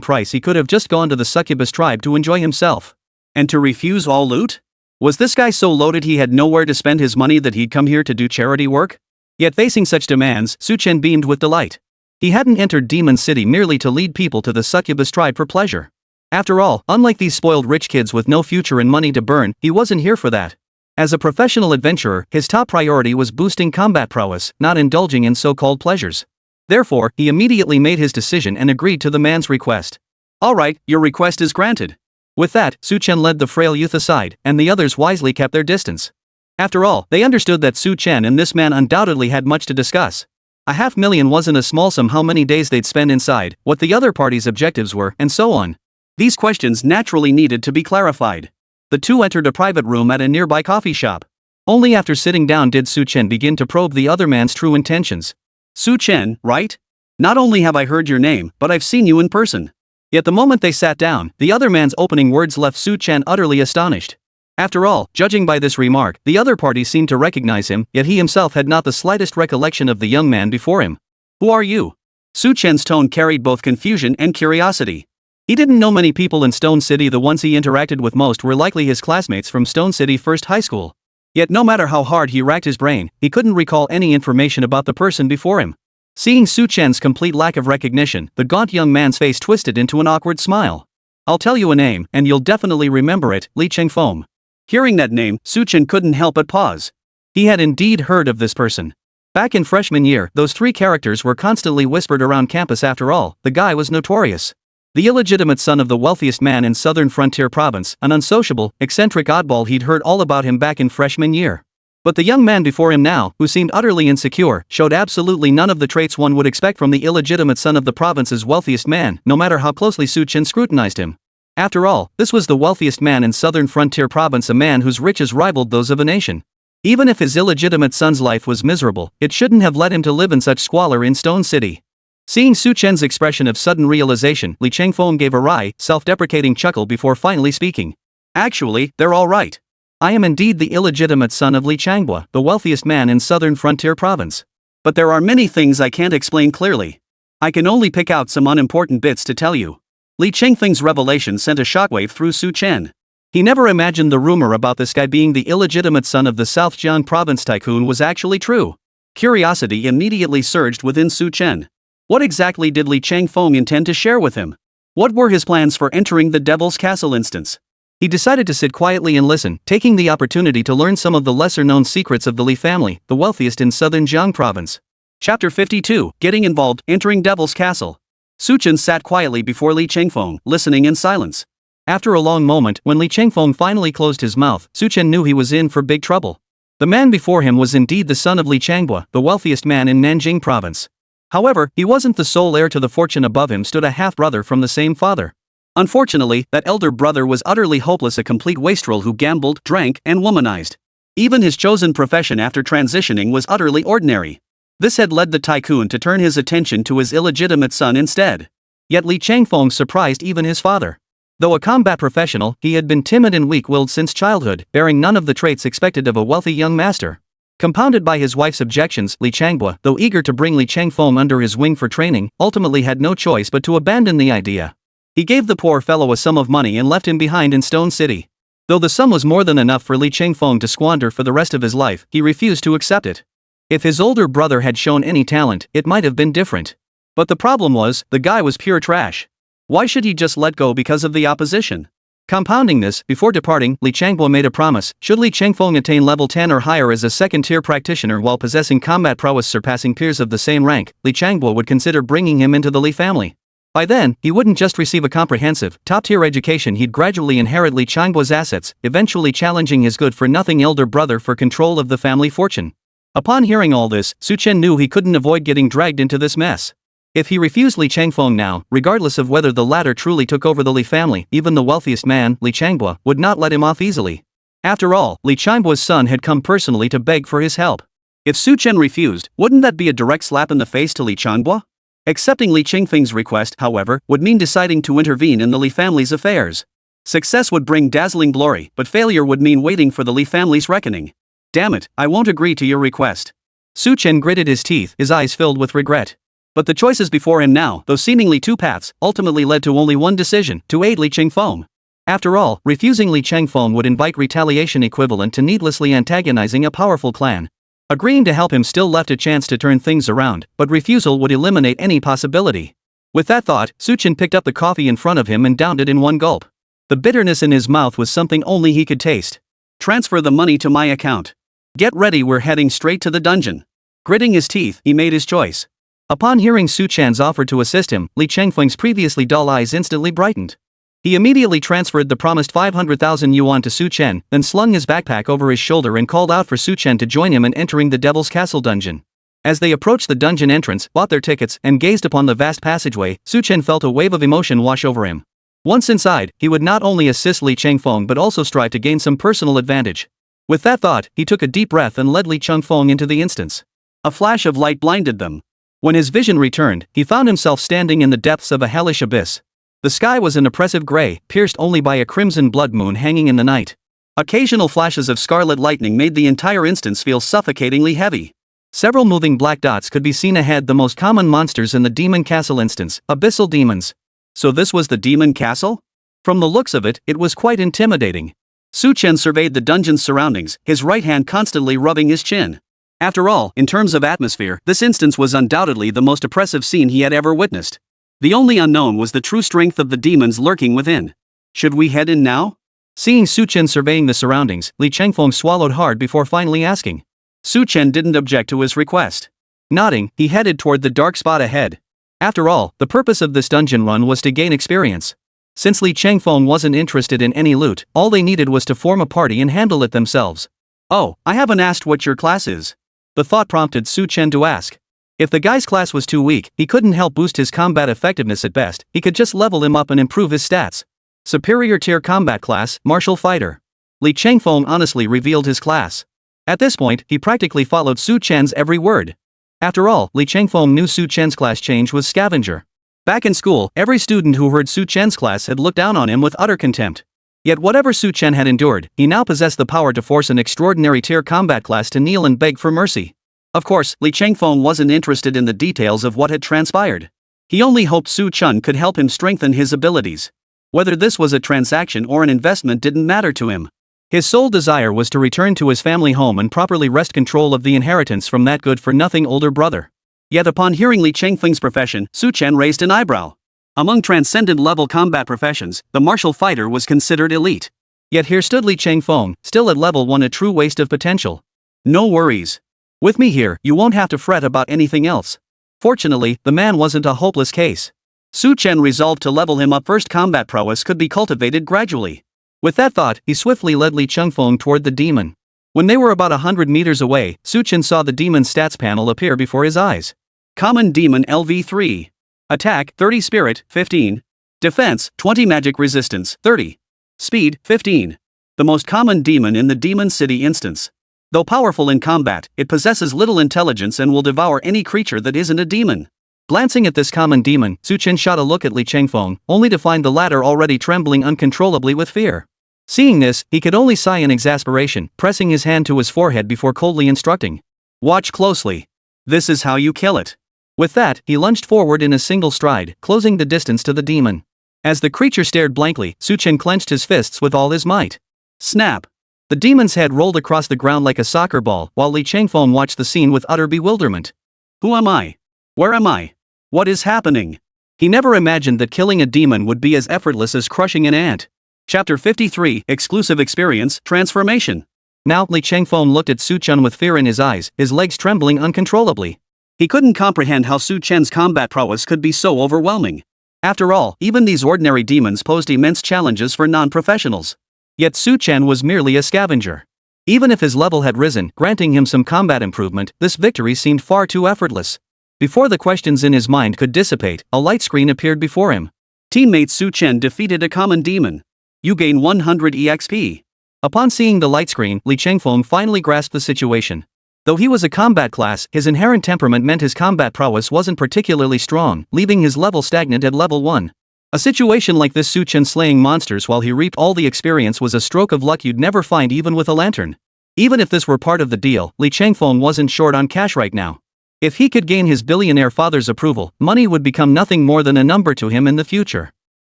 price. He could have just gone to the succubus tribe to enjoy himself. And to refuse all loot? Was this guy so loaded he had nowhere to spend his money that he'd come here to do charity work? Yet facing such demands, Su Chen beamed with delight. He hadn't entered Demon City merely to lead people to the succubus tribe for pleasure. After all, unlike these spoiled rich kids with no future and money to burn, he wasn't here for that. As a professional adventurer, his top priority was boosting combat prowess, not indulging in so-called pleasures. Therefore, he immediately made his decision and agreed to the man's request. "All right, your request is granted." With that, Su Chen led the frail youth aside, and the others wisely kept their distance. After all, they understood that Su Chen and this man undoubtedly had much to discuss. 500,000 wasn't a small sum. How many days they'd spend inside, what the other party's objectives were, and so on. These questions naturally needed to be clarified. The two entered a private room at a nearby coffee shop. Only after sitting down did Su Chen begin to probe the other man's true intentions. Su Chen, right? Not only have I heard your name, but I've seen you in person. Yet the moment they sat down, the other man's opening words left Su Chen utterly astonished. After all, judging by this remark, the other party seemed to recognize him, yet he himself had not the slightest recollection of the young man before him. Who are you? Su Chen's tone carried both confusion and curiosity. He didn't know many people in Stone City. The ones he interacted with most were likely his classmates from Stone City First High School. Yet no matter how hard he racked his brain, he couldn't recall any information about the person before him. Seeing Su Chen's complete lack of recognition, the gaunt young man's face twisted into an awkward smile. I'll tell you a name, and you'll definitely remember it, Li Chengfeng. Hearing that name, Su Chen couldn't help but pause. He had indeed heard of this person. Back in freshman year, those three characters were constantly whispered around campus. After all, the guy was notorious. The illegitimate son of the wealthiest man in Southern Frontier Province, an unsociable, eccentric oddball. He'd heard all about him back in freshman year. But the young man before him now, who seemed utterly insecure, showed absolutely none of the traits one would expect from the illegitimate son of the province's wealthiest man, no matter how closely Su Chen scrutinized him. After all, this was the wealthiest man in Southern Frontier Province, a man whose riches rivaled those of a nation. Even if his illegitimate son's life was miserable, it shouldn't have led him to live in such squalor in Stone City. Seeing Su Chen's expression of sudden realization, Li Chengfeng gave a wry, self-deprecating chuckle before finally speaking. Actually, they're all right. I am indeed the illegitimate son of Li Changhua, the wealthiest man in Southern Frontier Province. But there are many things I can't explain clearly. I can only pick out some unimportant bits to tell you. Li Chengfeng's revelation sent a shockwave through Su Chen. He never imagined the rumor about this guy being the illegitimate son of the South Jiang province tycoon was actually true. Curiosity immediately surged within Su Chen. What exactly did Li Chengfeng intend to share with him? What were his plans for entering the Devil's Castle instance? He decided to sit quietly and listen, taking the opportunity to learn some of the lesser-known secrets of the Li family, the wealthiest in Southern Jiang province. Chapter 52, Getting Involved, Entering Devil's Castle. Su Chen sat quietly before Li Chengfeng, listening in silence. After a long moment, when Li Chengfeng finally closed his mouth, Su Chen knew he was in for big trouble. The man before him was indeed the son of Li Changhua, the wealthiest man in Nanjing province. However, he wasn't the sole heir to the fortune. Above him stood a half-brother from the same father. Unfortunately, that elder brother was utterly hopeless, a complete wastrel who gambled, drank, and womanized. Even his chosen profession after transitioning was utterly ordinary. This had led the tycoon to turn his attention to his illegitimate son instead. Yet Li Chengfeng surprised even his father. Though a combat professional, he had been timid and weak-willed since childhood, bearing none of the traits expected of a wealthy young master. Compounded by his wife's objections, Li Changhua, though eager to bring Li Chengfeng under his wing for training, ultimately had no choice but to abandon the idea. He gave the poor fellow a sum of money and left him behind in Stone City. Though the sum was more than enough for Li Chengfeng to squander for the rest of his life, he refused to accept it. If his older brother had shown any talent, it might have been different. But the problem was, the guy was pure trash. Why should he just let go because of the opposition? Compounding this, before departing, Li Changhua made a promise: should Li Chengfeng attain level 10 or higher as a second-tier practitioner while possessing combat prowess surpassing peers of the same rank, Li Changhua would consider bringing him into the Li family. By then, he wouldn't just receive a comprehensive, top-tier education, he'd gradually inherit Li Chenghua's assets, eventually challenging his good-for-nothing elder brother for control of the family fortune. Upon hearing all this, Su Chen knew he couldn't avoid getting dragged into this mess. If he refused Li Chengfeng now, regardless of whether the latter truly took over the Li family, even the wealthiest man, Li Changhua, would not let him off easily. After all, Li Chenghua's son had come personally to beg for his help. If Su Chen refused, wouldn't that be a direct slap in the face to Li Changhua? Accepting Li Chengfeng's request, however, would mean deciding to intervene in the Li family's affairs. Success would bring dazzling glory, but failure would mean waiting for the Li family's reckoning. Damn it, I won't agree to your request. Su Chen gritted his teeth, his eyes filled with regret. But the choices before him now, though seemingly two paths, ultimately led to only one decision: to aid Li Chengfeng. After all, refusing Li Chengfeng would invite retaliation equivalent to needlessly antagonizing a powerful clan. Agreeing to help him still left a chance to turn things around, but refusal would eliminate any possibility. With that thought, Su Chen picked up the coffee in front of him and downed it in one gulp. The bitterness in his mouth was something only he could taste. Transfer the money to my account. Get ready, we're heading straight to the dungeon. Gritting his teeth, he made his choice. Upon hearing Su Chen's offer to assist him, Li Chengfeng's previously dull eyes instantly brightened. He immediately transferred the promised 500,000 yuan to Su Chen, then slung his backpack over his shoulder and called out for Su Chen to join him in entering the Devil's Castle dungeon. As they approached the dungeon entrance, bought their tickets, and gazed upon the vast passageway, Chen felt a wave of emotion wash over him. Once inside, he would not only assist Li Changfeng but also strive to gain some personal advantage. With that thought, he took a deep breath and led Li Changfeng into the instance. A flash of light blinded them. When his vision returned, he found himself standing in the depths of a hellish abyss. The sky was an oppressive gray, pierced only by a crimson blood moon hanging in the night. Occasional flashes of scarlet lightning made the entire instance feel suffocatingly heavy. Several moving black dots could be seen ahead, the most common monsters in the Demon Castle instance, abyssal demons. So this was the Demon Castle? From the looks of it, it was quite intimidating. Chen surveyed the dungeon's surroundings, his right hand constantly rubbing his chin. After all, in terms of atmosphere, this instance was undoubtedly the most oppressive scene he had ever witnessed. The only unknown was the true strength of the demons lurking within. Should we head in now? Seeing Chen surveying the surroundings, Li Changfeng swallowed hard before finally asking. Chen didn't object to his request. Nodding, he headed toward the dark spot ahead. After all, the purpose of this dungeon run was to gain experience. Since Li Changfeng wasn't interested in any loot, all they needed was to form a party and handle it themselves. Oh, I haven't asked what your class is. The thought prompted Chen to ask. If the guy's class was too weak, he couldn't help boost his combat effectiveness at best, he could just level him up and improve his stats. Superior tier combat class, martial fighter. Li Changfeng honestly revealed his class. At this point, he practically followed Chen's every word. After all, Li Changfeng knew Chen's class change was Scavenger. Back in school, every student who heard Chen's class had looked down on him with utter contempt. Yet whatever Chen had endured, he now possessed the power to force an extraordinary tier combat class to kneel and beg for mercy. Of course, Li Changfeng wasn't interested in the details of what had transpired. He only hoped Chen could help him strengthen his abilities. Whether this was a transaction or an investment didn't matter to him. His sole desire was to return to his family home and properly wrest control of the inheritance from that good-for-nothing older brother. Yet upon hearing Li Changfeng's profession, Chen raised an eyebrow. Among transcendent-level combat professions, the martial fighter was considered elite. Yet here stood Li Changfeng, still at level 1, a true waste of potential. No worries. With me here, you won't have to fret about anything else. Fortunately, the man wasn't a hopeless case. Chen resolved to level him up first. Combat prowess could be cultivated gradually. With that thought, he swiftly led Li Changfeng toward the demon. When they were about 100 meters away, Chen saw the demon's stats panel appear before his eyes. Common Demon LV3. Attack, 30 Spirit, 15. Defense, 20 Magic Resistance, 30. Speed, 15. The most common demon in the Demon City instance. Though powerful in combat, it possesses little intelligence and will devour any creature that isn't a demon. Glancing at this common demon, Chen shot a look at Li Changfeng, only to find the latter already trembling uncontrollably with fear. Seeing this, he could only sigh in exasperation, pressing his hand to his forehead before coldly instructing. Watch closely. This is how you kill it. With that, he lunged forward in a single stride, closing the distance to the demon. As the creature stared blankly, Chen clenched his fists with all his might. Snap! The demon's head rolled across the ground like a soccer ball, while Li Changfeng watched the scene with utter bewilderment. Who am I? Where am I? What is happening? He never imagined that killing a demon would be as effortless as crushing an ant. Chapter 53, Exclusive Experience, Transformation. Now, Li Changfeng looked at Chen with fear in his eyes, his legs trembling uncontrollably. He couldn't comprehend how Chen's combat prowess could be so overwhelming. After all, even these ordinary demons posed immense challenges for non-professionals. Yet Chen was merely a scavenger. Even if his level had risen, granting him some combat improvement, this victory seemed far too effortless. Before the questions in his mind could dissipate, a light screen appeared before him. Teammate Chen defeated a common demon. You gain 100 EXP. Upon seeing the light screen, Li Changfeng finally grasped the situation. Though he was a combat class, his inherent temperament meant his combat prowess wasn't particularly strong, leaving his level stagnant at level 1. A situation like this, Chen slaying monsters while he reaped all the experience, was a stroke of luck you'd never find even with a lantern. Even if this were part of the deal, Li Changfeng wasn't short on cash right now. If he could gain his billionaire father's approval, money would become nothing more than a number to him in the future.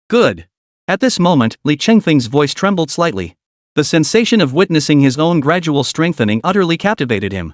Good. At this moment, Li Changfeng's voice trembled slightly. The sensation of witnessing his own gradual strengthening utterly captivated him.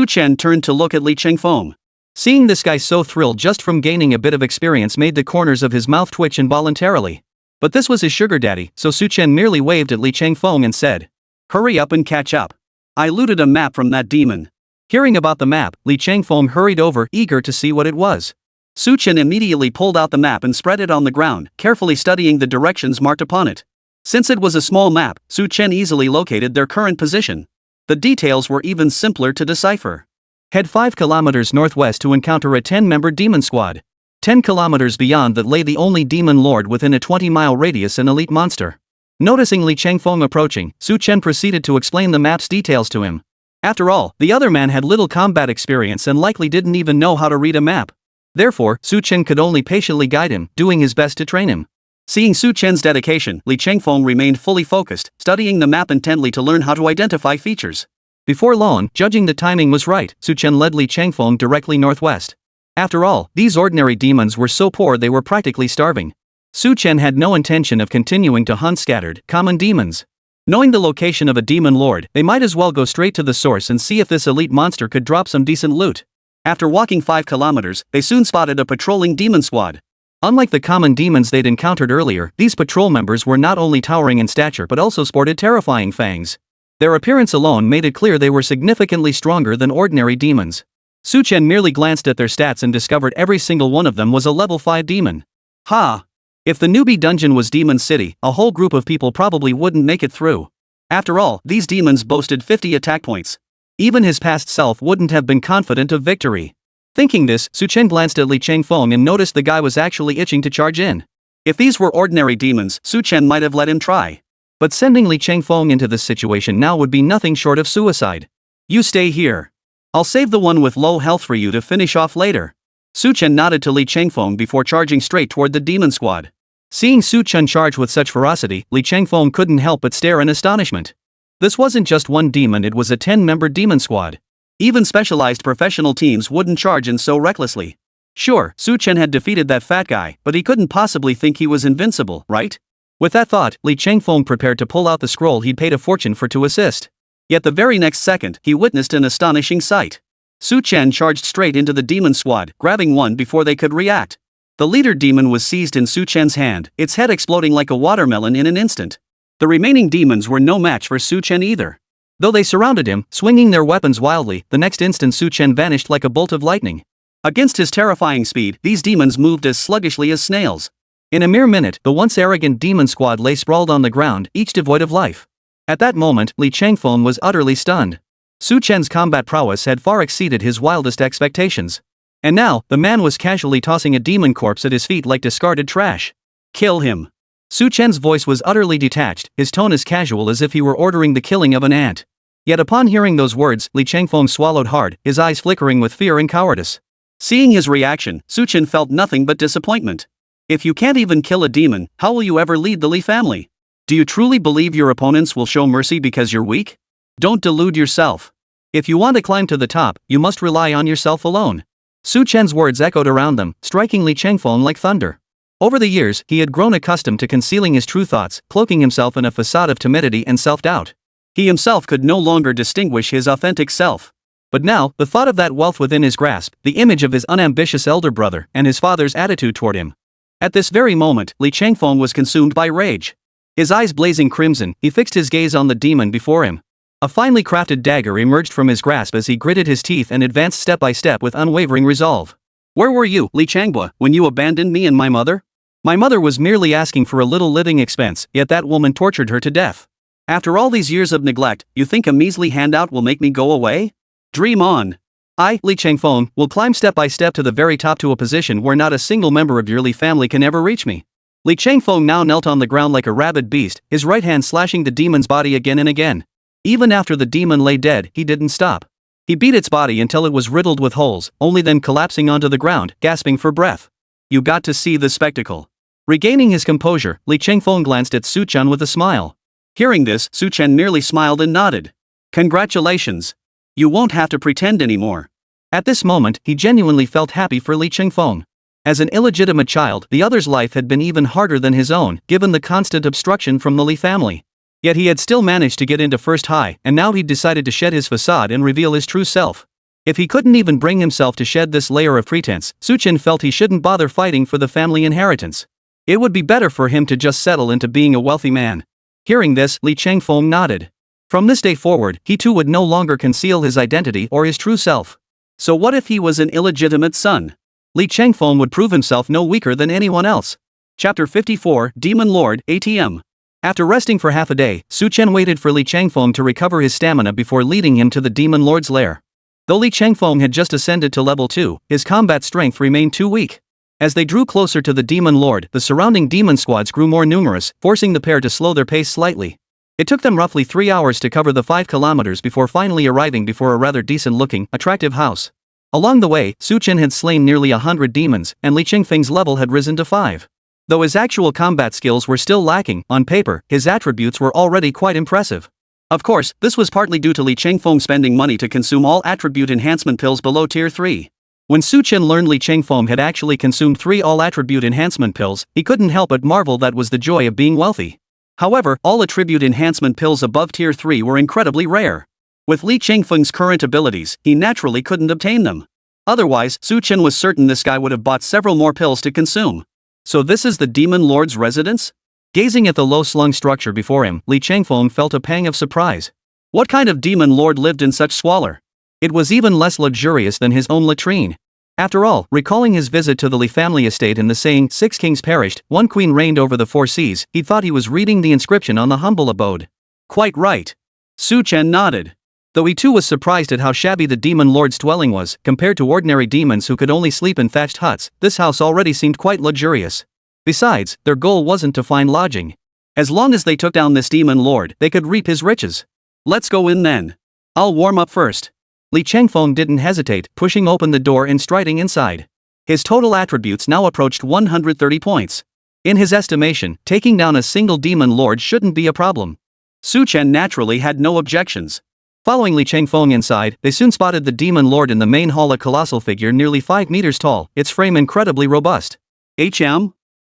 Chen turned to look at Li Changfeng. Seeing this guy so thrilled just from gaining a bit of experience made the corners of his mouth twitch involuntarily. But this was his sugar daddy, so Chen merely waved at Li Changfeng and said, "Hurry up and catch up. I looted a map from that demon." Hearing about the map, Li Changfeng hurried over, eager to see what it was. Chen immediately pulled out the map and spread it on the ground, carefully studying the directions marked upon it. Since it was a small map, Chen easily located their current position. The details were even simpler to decipher. Head 5 kilometers northwest to encounter a 10-member demon squad. 10 kilometers beyond that lay the only demon lord within a 20-mile radius, an elite monster. Noticing Li Changfeng approaching, Su Chen proceeded to explain the map's details to him. After all, the other man had little combat experience and likely didn't even know how to read a map. Therefore, Su Chen could only patiently guide him, doing his best to train him. Seeing Su Chen's dedication, Li Changfeng remained fully focused, studying the map intently to learn how to identify features. Before long, judging the timing was right, Su Chen led Li Changfeng directly northwest. After all, these ordinary demons were so poor they were practically starving. Su Chen had no intention of continuing to hunt scattered, common demons. Knowing the location of a demon lord, they might as well go straight to the source and see if this elite monster could drop some decent loot. After walking 5 kilometers, they soon spotted a patrolling demon squad. Unlike the common demons they'd encountered earlier, these patrol members were not only towering in stature but also sported terrifying fangs. Their appearance alone made it clear they were significantly stronger than ordinary demons. Su Chen merely glanced at their stats and discovered every single one of them was a level 5 demon. Ha! If the newbie dungeon was Demon City, a whole group of people probably wouldn't make it through. After all, these demons boasted 50 attack points. Even his past self wouldn't have been confident of victory. Thinking this, Su Chen glanced at Li Changfeng and noticed the guy was actually itching to charge in. If these were ordinary demons, Su Chen might have let him try. But sending Li Changfeng into this situation now would be nothing short of suicide. You stay here. I'll save the one with low health for you to finish off later. Su Chen nodded to Li Changfeng before charging straight toward the demon squad. Seeing Su Chen charge with such ferocity, Li Changfeng couldn't help but stare in astonishment. This wasn't just one demon, it was a 10-member demon squad. Even specialized professional teams wouldn't charge in so recklessly. Sure, Su Chen had defeated that fat guy, but he couldn't possibly think he was invincible, right? With that thought, Li Changfeng prepared to pull out the scroll he'd paid a fortune for to assist. Yet the very next second, he witnessed an astonishing sight. Su Chen charged straight into the demon squad, grabbing one before they could react. The leader demon was seized in Su Chen's hand, its head exploding like a watermelon in an instant. The remaining demons were no match for Su Chen either. Though they surrounded him, swinging their weapons wildly, the next instant Su Chen vanished like a bolt of lightning. Against his terrifying speed, these demons moved as sluggishly as snails. In a mere minute, the once arrogant demon squad lay sprawled on the ground, each devoid of life. At that moment, Li Changfeng was utterly stunned. Su Chen's combat prowess had far exceeded his wildest expectations. And now, the man was casually tossing a demon corpse at his feet like discarded trash. Kill him. Su Chen's voice was utterly detached, his tone as casual as if he were ordering the killing of an ant. Yet upon hearing those words, Li Changfeng swallowed hard, his eyes flickering with fear and cowardice. Seeing his reaction, Su Chen felt nothing but disappointment. If you can't even kill a demon, how will you ever lead the Li family? Do you truly believe your opponents will show mercy because you're weak? Don't delude yourself. If you want to climb to the top, you must rely on yourself alone. Su Chen's words echoed around them, striking Li Changfeng like thunder. Over the years, he had grown accustomed to concealing his true thoughts, cloaking himself in a facade of timidity and self-doubt. He himself could no longer distinguish his authentic self. But now, the thought of that wealth within his grasp, the image of his unambitious elder brother, and his father's attitude toward him. At this very moment, Li Changfeng was consumed by rage. His eyes blazing crimson, he fixed his gaze on the demon before him. A finely crafted dagger emerged from his grasp as he gritted his teeth and advanced step by step with unwavering resolve. Where were you, Li Changbua, when you abandoned me and my mother? My mother was merely asking for a little living expense, yet that woman tortured her to death. After all these years of neglect, you think a measly handout will make me go away? Dream on. I, Li Changfeng, will climb step by step to the very top to a position where not a single member of your Li family can ever reach me. Li Changfeng now knelt on the ground like a rabid beast, his right hand slashing the demon's body again and again. Even after the demon lay dead, he didn't stop. He beat its body until it was riddled with holes, only then collapsing onto the ground, gasping for breath. You got to see the spectacle. Regaining his composure, Li Changfeng glanced at Su Chen with a smile. Hearing this, Su Chen merely smiled and nodded. Congratulations. You won't have to pretend anymore. At this moment, he genuinely felt happy for Li Changfeng. As an illegitimate child, the other's life had been even harder than his own, given the constant obstruction from the Li family. Yet he had still managed to get into first high, and now he'd decided to shed his facade and reveal his true self. If he couldn't even bring himself to shed this layer of pretense, Su Chen felt he shouldn't bother fighting for the family inheritance. It would be better for him to just settle into being a wealthy man. Hearing this, Li Changfeng nodded. From this day forward, he too would no longer conceal his identity or his true self. So what if he was an illegitimate son? Li Changfeng would prove himself no weaker than anyone else. Chapter 54, Demon Lord, ATM. After resting for half a day, Su Chen waited for Li Changfeng to recover his stamina before leading him to the Demon Lord's lair. Though Li Changfeng had just ascended to level 2, his combat strength remained too weak. As they drew closer to the Demon Lord, the surrounding demon squads grew more numerous, forcing the pair to slow their pace slightly. It took them roughly 3 hours to cover the 5 kilometers before finally arriving before a rather decent-looking, attractive house. Along the way, Su Chen had slain nearly 100 demons, and Li Changfeng's level had risen to 5. Though his actual combat skills were still lacking, on paper, his attributes were already quite impressive. Of course, this was partly due to Li Changfeng spending money to consume all attribute enhancement pills below tier 3. When Su Chen learned Li Changfeng had actually consumed 3 all-attribute enhancement pills, he couldn't help but marvel that was the joy of being wealthy. However, all attribute enhancement pills above tier 3 were incredibly rare. With Li Changfeng's current abilities, he naturally couldn't obtain them. Otherwise, Su Chen was certain this guy would have bought several more pills to consume. So this is the Demon Lord's residence? Gazing at the low-slung structure before him, Li Changfeng felt a pang of surprise. What kind of Demon Lord lived in such squalor? It was even less luxurious than his own latrine. After all, recalling his visit to the Li family estate and the saying, 6 kings perished, 1 queen reigned over the 4 seas, he thought he was reading the inscription on the humble abode. Quite right. Su Chen nodded. Though he too was surprised at how shabby the Demon Lord's dwelling was, compared to ordinary demons who could only sleep in thatched huts, this house already seemed quite luxurious. Besides, their goal wasn't to find lodging. As long as they took down this Demon Lord, they could reap his riches. Let's go in then. I'll warm up first. Li Changfeng didn't hesitate, pushing open the door and striding inside. His total attributes now approached 130 points. In his estimation, taking down a single Demon Lord shouldn't be a problem. Su Chen naturally had no objections. Following Li Changfeng inside, they soon spotted the Demon Lord in the main hall, a colossal figure nearly 5 meters tall, its frame incredibly robust.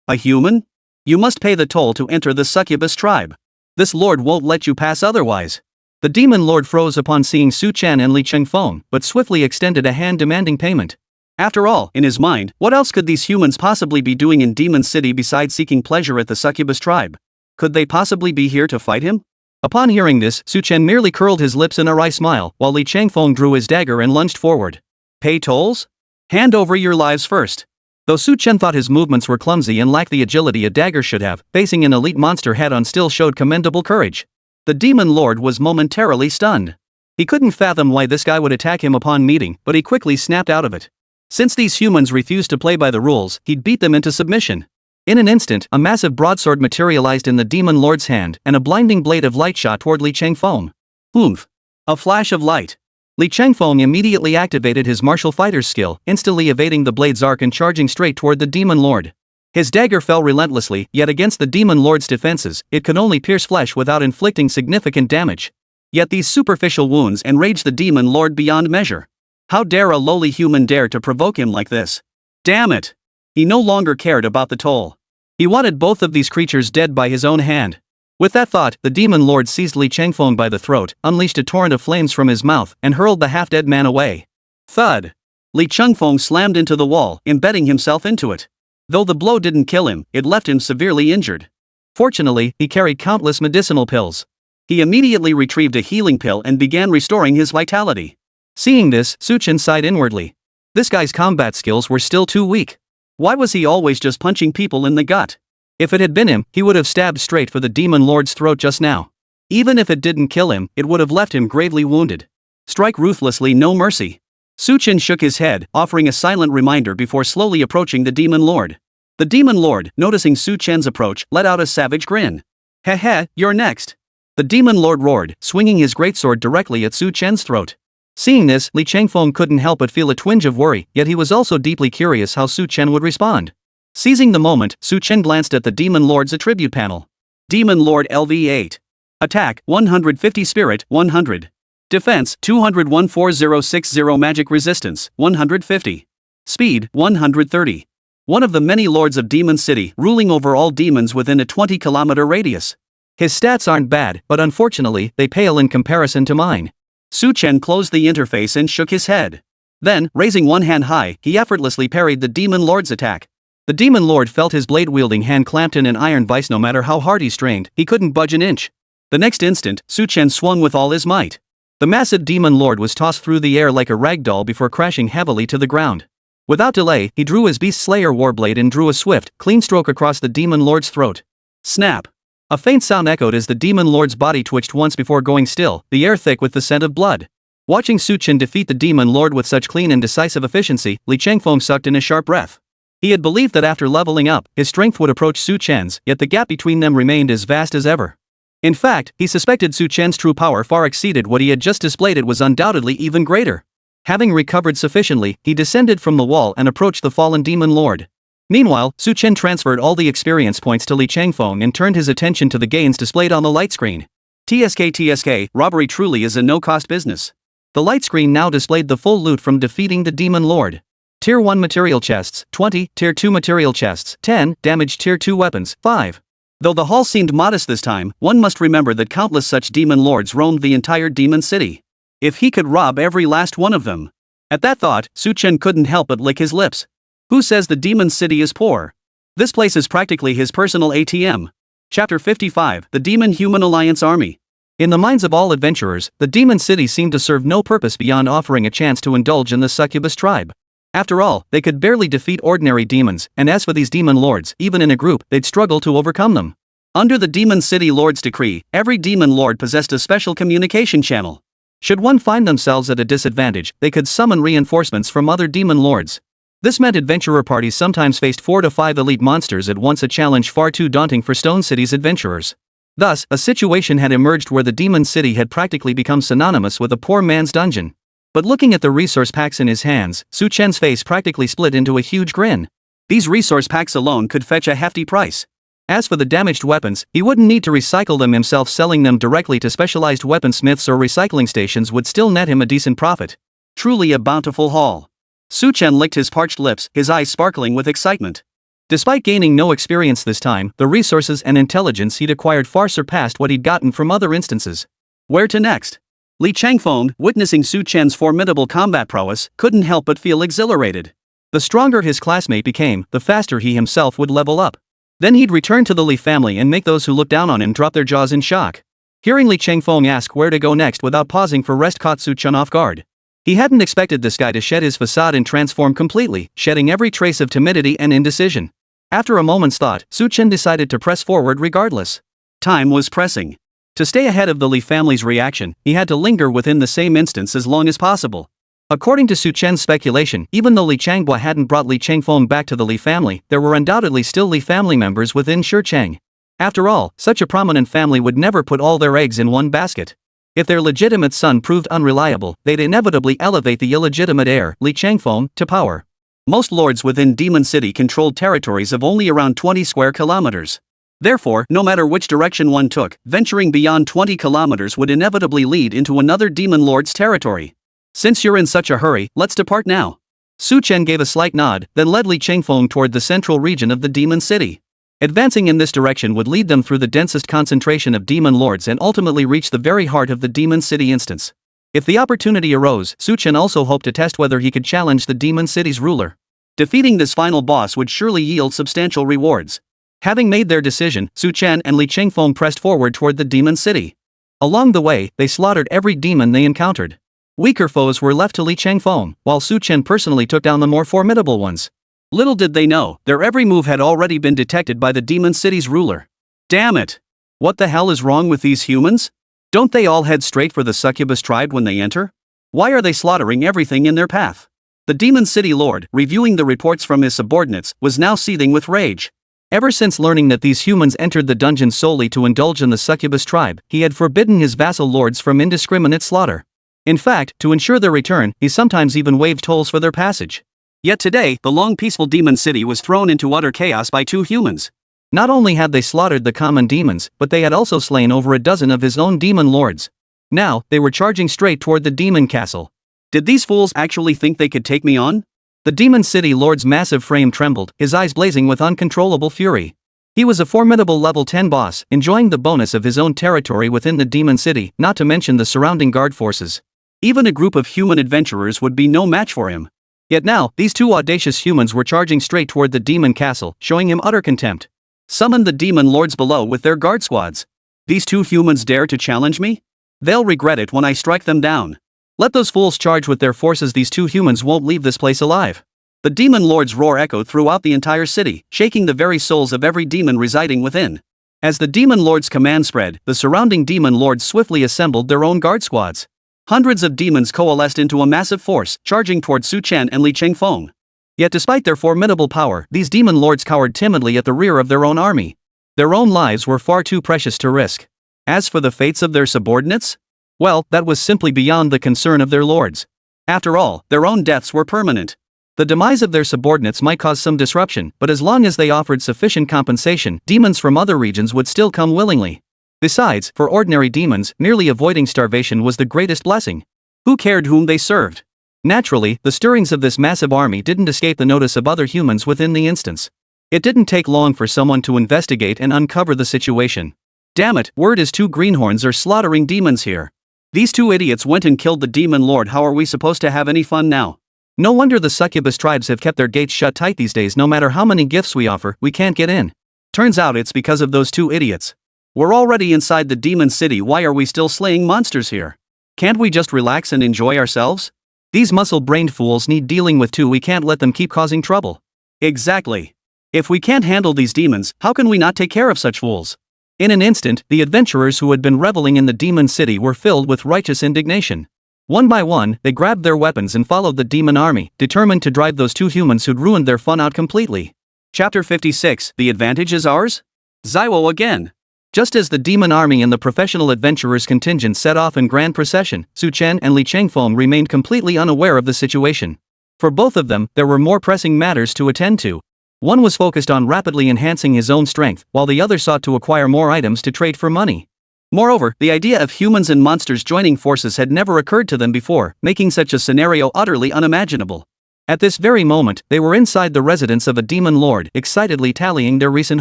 A human? You must pay the toll to enter the succubus tribe. This lord won't let you pass otherwise. The Demon Lord froze upon seeing Su Chen and Li Changfeng, but swiftly extended a hand demanding payment. After all, in his mind, what else could these humans possibly be doing in Demon City besides seeking pleasure at the succubus tribe? Could they possibly be here to fight him? Upon hearing this, Su Chen merely curled his lips in a wry smile, while Li Changfeng drew his dagger and lunged forward. Pay tolls? Hand over your lives first. Though Su Chen thought his movements were clumsy and lacked the agility a dagger should have, facing an elite monster head-on still showed commendable courage. The Demon Lord was momentarily stunned. He couldn't fathom why this guy would attack him upon meeting, but he quickly snapped out of it. Since these humans refused to play by the rules, he'd beat them into submission. In an instant, a massive broadsword materialized in the Demon Lord's hand, and a blinding blade of light shot toward Li Changfeng. Oomph! A flash of light. Li Changfeng immediately activated his martial fighter's skill, instantly evading the blade's arc and charging straight toward the Demon Lord. His dagger fell relentlessly, yet against the Demon Lord's defenses, it could only pierce flesh without inflicting significant damage. Yet these superficial wounds enraged the Demon Lord beyond measure. How dare a lowly human dare to provoke him like this? Damn it! He no longer cared about the toll. He wanted both of these creatures dead by his own hand. With that thought, the Demon Lord seized Li Changfeng by the throat, unleashed a torrent of flames from his mouth, and hurled the half-dead man away. Thud! Li Changfeng slammed into the wall, embedding himself into it. Though the blow didn't kill him, it left him severely injured. Fortunately, he carried countless medicinal pills. He immediately retrieved a healing pill and began restoring his vitality. Seeing this, Su Chen sighed inwardly. This guy's combat skills were still too weak. Why was he always just punching people in the gut? If it had been him, he would have stabbed straight for the Demon Lord's throat just now. Even if it didn't kill him, it would have left him gravely wounded. Strike ruthlessly, no mercy. Su Chen shook his head, offering a silent reminder before slowly approaching the Demon Lord. The Demon Lord, noticing Su Chen's approach, let out a savage grin. Heh, you're next. The Demon Lord roared, swinging his greatsword directly at Su Chen's throat. Seeing this, Li Changfeng couldn't help but feel a twinge of worry, yet he was also deeply curious how Su Chen would respond. Seizing the moment, Su Chen glanced at the Demon Lord's attribute panel. Demon Lord LV8. Attack, 150 Spirit, 100. Defense, 2014060 Magic Resistance, 150. Speed, 130. One of the many lords of Demon City, ruling over all demons within a 20-kilometer radius. His stats aren't bad, but unfortunately, they pale in comparison to mine. Su Chen closed the interface and shook his head. Then, raising one hand high, he effortlessly parried the Demon Lord's attack. The Demon Lord felt his blade-wielding hand clamped in an iron vise. No matter how hard he strained, he couldn't budge an inch. The next instant, Su Chen swung with all his might. The massive Demon Lord was tossed through the air like a rag doll before crashing heavily to the ground. Without delay, he drew his Beast Slayer Warblade and drew a swift, clean stroke across the Demon Lord's throat. Snap! A faint sound echoed as the Demon Lord's body twitched once before going still, the air thick with the scent of blood. Watching Su Chen defeat the demon lord with such clean and decisive efficiency, Li Changfeng sucked in a sharp breath. He had believed that after leveling up, his strength would approach Su Chen's, yet the gap between them remained as vast as ever. In fact, he suspected Su Chen's true power far exceeded what he had just displayed. It was undoubtedly even greater. Having recovered sufficiently, he descended from the wall and approached the fallen demon lord. Meanwhile, Su Chen transferred all the experience points to Li Changfeng and turned his attention to the gains displayed on the light screen. TSK, robbery truly is a no-cost business. The light screen now displayed the full loot from defeating the demon lord. Tier 1 material chests, 20, Tier 2 material chests, 10, damaged Tier 2 weapons, 5. Though the haul seemed modest this time, one must remember that countless such demon lords roamed the entire demon city. If he could rob every last one of them. At that thought, Su Chen couldn't help but lick his lips. Who says the demon city is poor? This place is practically his personal ATM. Chapter 55, The Demon-Human Alliance Army. In the minds of all adventurers, the demon city seemed to serve no purpose beyond offering a chance to indulge in the succubus tribe. After all, they could barely defeat ordinary demons, and as for these demon lords, even in a group, they'd struggle to overcome them. Under the demon city lord's decree, every demon lord possessed a special communication channel. Should one find themselves at a disadvantage, they could summon reinforcements from other demon lords. This meant adventurer parties sometimes faced 4 to 5 elite monsters at once, a challenge far too daunting for Stone City's adventurers. Thus, a situation had emerged where the demon city had practically become synonymous with a poor man's dungeon. But looking at the resource packs in his hands, Su Chen's face practically split into a huge grin. These resource packs alone could fetch a hefty price. As for the damaged weapons, he wouldn't need to recycle them himself. Selling them directly to specialized weaponsmiths or recycling stations would still net him a decent profit. Truly a bountiful haul. Su Chen licked his parched lips, his eyes sparkling with excitement. Despite gaining no experience this time, the resources and intelligence he'd acquired far surpassed what he'd gotten from other instances. Where to next? Li Changfeng, witnessing Su Chen's formidable combat prowess, couldn't help but feel exhilarated. The stronger his classmate became, the faster he himself would level up. Then he'd return to the Li family and make those who looked down on him drop their jaws in shock. Hearing Li Changfeng ask where to go next without pausing for rest caught Su Chen off guard. He hadn't expected this guy to shed his facade and transform completely, shedding every trace of timidity and indecision. After a moment's thought, Su Chen decided to press forward regardless. Time was pressing. To stay ahead of the Li family's reaction, he had to linger within the same instance as long as possible. According to Su Chen's speculation, even though Li Changhua hadn't brought Li Changfeng back to the Li family, there were undoubtedly still Li family members within Shicheng. After all, such a prominent family would never put all their eggs in one basket. If their legitimate son proved unreliable, they'd inevitably elevate the illegitimate heir, Li Changfeng, to power. Most lords within Demon City controlled territories of only around 20 square kilometers. Therefore, no matter which direction one took, venturing beyond 20 kilometers would inevitably lead into another demon lord's territory. Since you're in such a hurry, let's depart now. Su Chen gave a slight nod, then led Li Changfeng toward the central region of the demon city. Advancing in this direction would lead them through the densest concentration of demon lords and ultimately reach the very heart of the demon city instance. If the opportunity arose, Su Chen also hoped to test whether he could challenge the demon city's ruler. Defeating this final boss would surely yield substantial rewards. Having made their decision, Su Chen and Li Changfeng pressed forward toward the demon city. Along the way, they slaughtered every demon they encountered. Weaker foes were left to Li Changfeng, while Su Chen personally took down the more formidable ones. Little did they know, their every move had already been detected by the demon city's ruler. Damn it! What the hell is wrong with these humans? Don't they all head straight for the succubus tribe when they enter? Why are they slaughtering everything in their path? The demon city lord, reviewing the reports from his subordinates, was now seething with rage. Ever since learning that these humans entered the dungeon solely to indulge in the succubus tribe, he had forbidden his vassal lords from indiscriminate slaughter. In fact, to ensure their return, he sometimes even waived tolls for their passage. Yet today, the long peaceful demon city was thrown into utter chaos by two humans. Not only had they slaughtered the common demons, but they had also slain over a dozen of his own demon lords. Now, they were charging straight toward the demon castle. Did these fools actually think they could take me on? The demon city lord's massive frame trembled, his eyes blazing with uncontrollable fury. He was a formidable level 10 boss, enjoying the bonus of his own territory within the demon city, not to mention the surrounding guard forces. Even a group of human adventurers would be no match for him. Yet now, these two audacious humans were charging straight toward the demon castle, showing him utter contempt. Summon the demon lords below with their guard squads. These two humans dare to challenge me? They'll regret it when I strike them down. Let those fools charge with their forces, these two humans won't leave this place alive. The demon lord's roar echoed throughout the entire city, shaking the very souls of every demon residing within. As the demon lord's command spread, the surrounding demon lords swiftly assembled their own guard squads. Hundreds of demons coalesced into a massive force, charging toward Su Chen and Li Chengfeng. Yet despite their formidable power, these demon lords cowered timidly at the rear of their own army. Their own lives were far too precious to risk. As for the fates of their subordinates? Well, that was simply beyond the concern of their lords. After all, their own deaths were permanent. The demise of their subordinates might cause some disruption, but as long as they offered sufficient compensation, demons from other regions would still come willingly. Besides, for ordinary demons, merely avoiding starvation was the greatest blessing. Who cared whom they served? Naturally, the stirrings of this massive army didn't escape the notice of other humans within the instance. It didn't take long for someone to investigate and uncover the situation. Damn it, word is two greenhorns are slaughtering demons here. These two idiots went and killed the demon lord. How are we supposed to have any fun now? No wonder the succubus tribes have kept their gates shut tight these days. No matter how many gifts we offer, we can't get in. Turns out it's because of those two idiots. We're already inside the demon city. Why are we still slaying monsters here? Can't we just relax and enjoy ourselves? These muscle-brained fools need dealing with too. We can't let them keep causing trouble. Exactly. If we can't handle these demons, how can we not take care of such fools? In an instant, the adventurers who had been reveling in the demon city were filled with righteous indignation. One by one, they grabbed their weapons and followed the demon army, determined to drive those two humans who'd ruined their fun out completely. Chapter 56, The Advantage is Ours? Zaiwo again. Just as the demon army and the professional adventurers contingent set off in grand procession, Su Chen and Li Chengfeng remained completely unaware of the situation. For both of them, there were more pressing matters to attend to. One was focused on rapidly enhancing his own strength, while the other sought to acquire more items to trade for money. Moreover, the idea of humans and monsters joining forces had never occurred to them before, making such a scenario utterly unimaginable. At this very moment, they were inside the residence of a demon lord, excitedly tallying their recent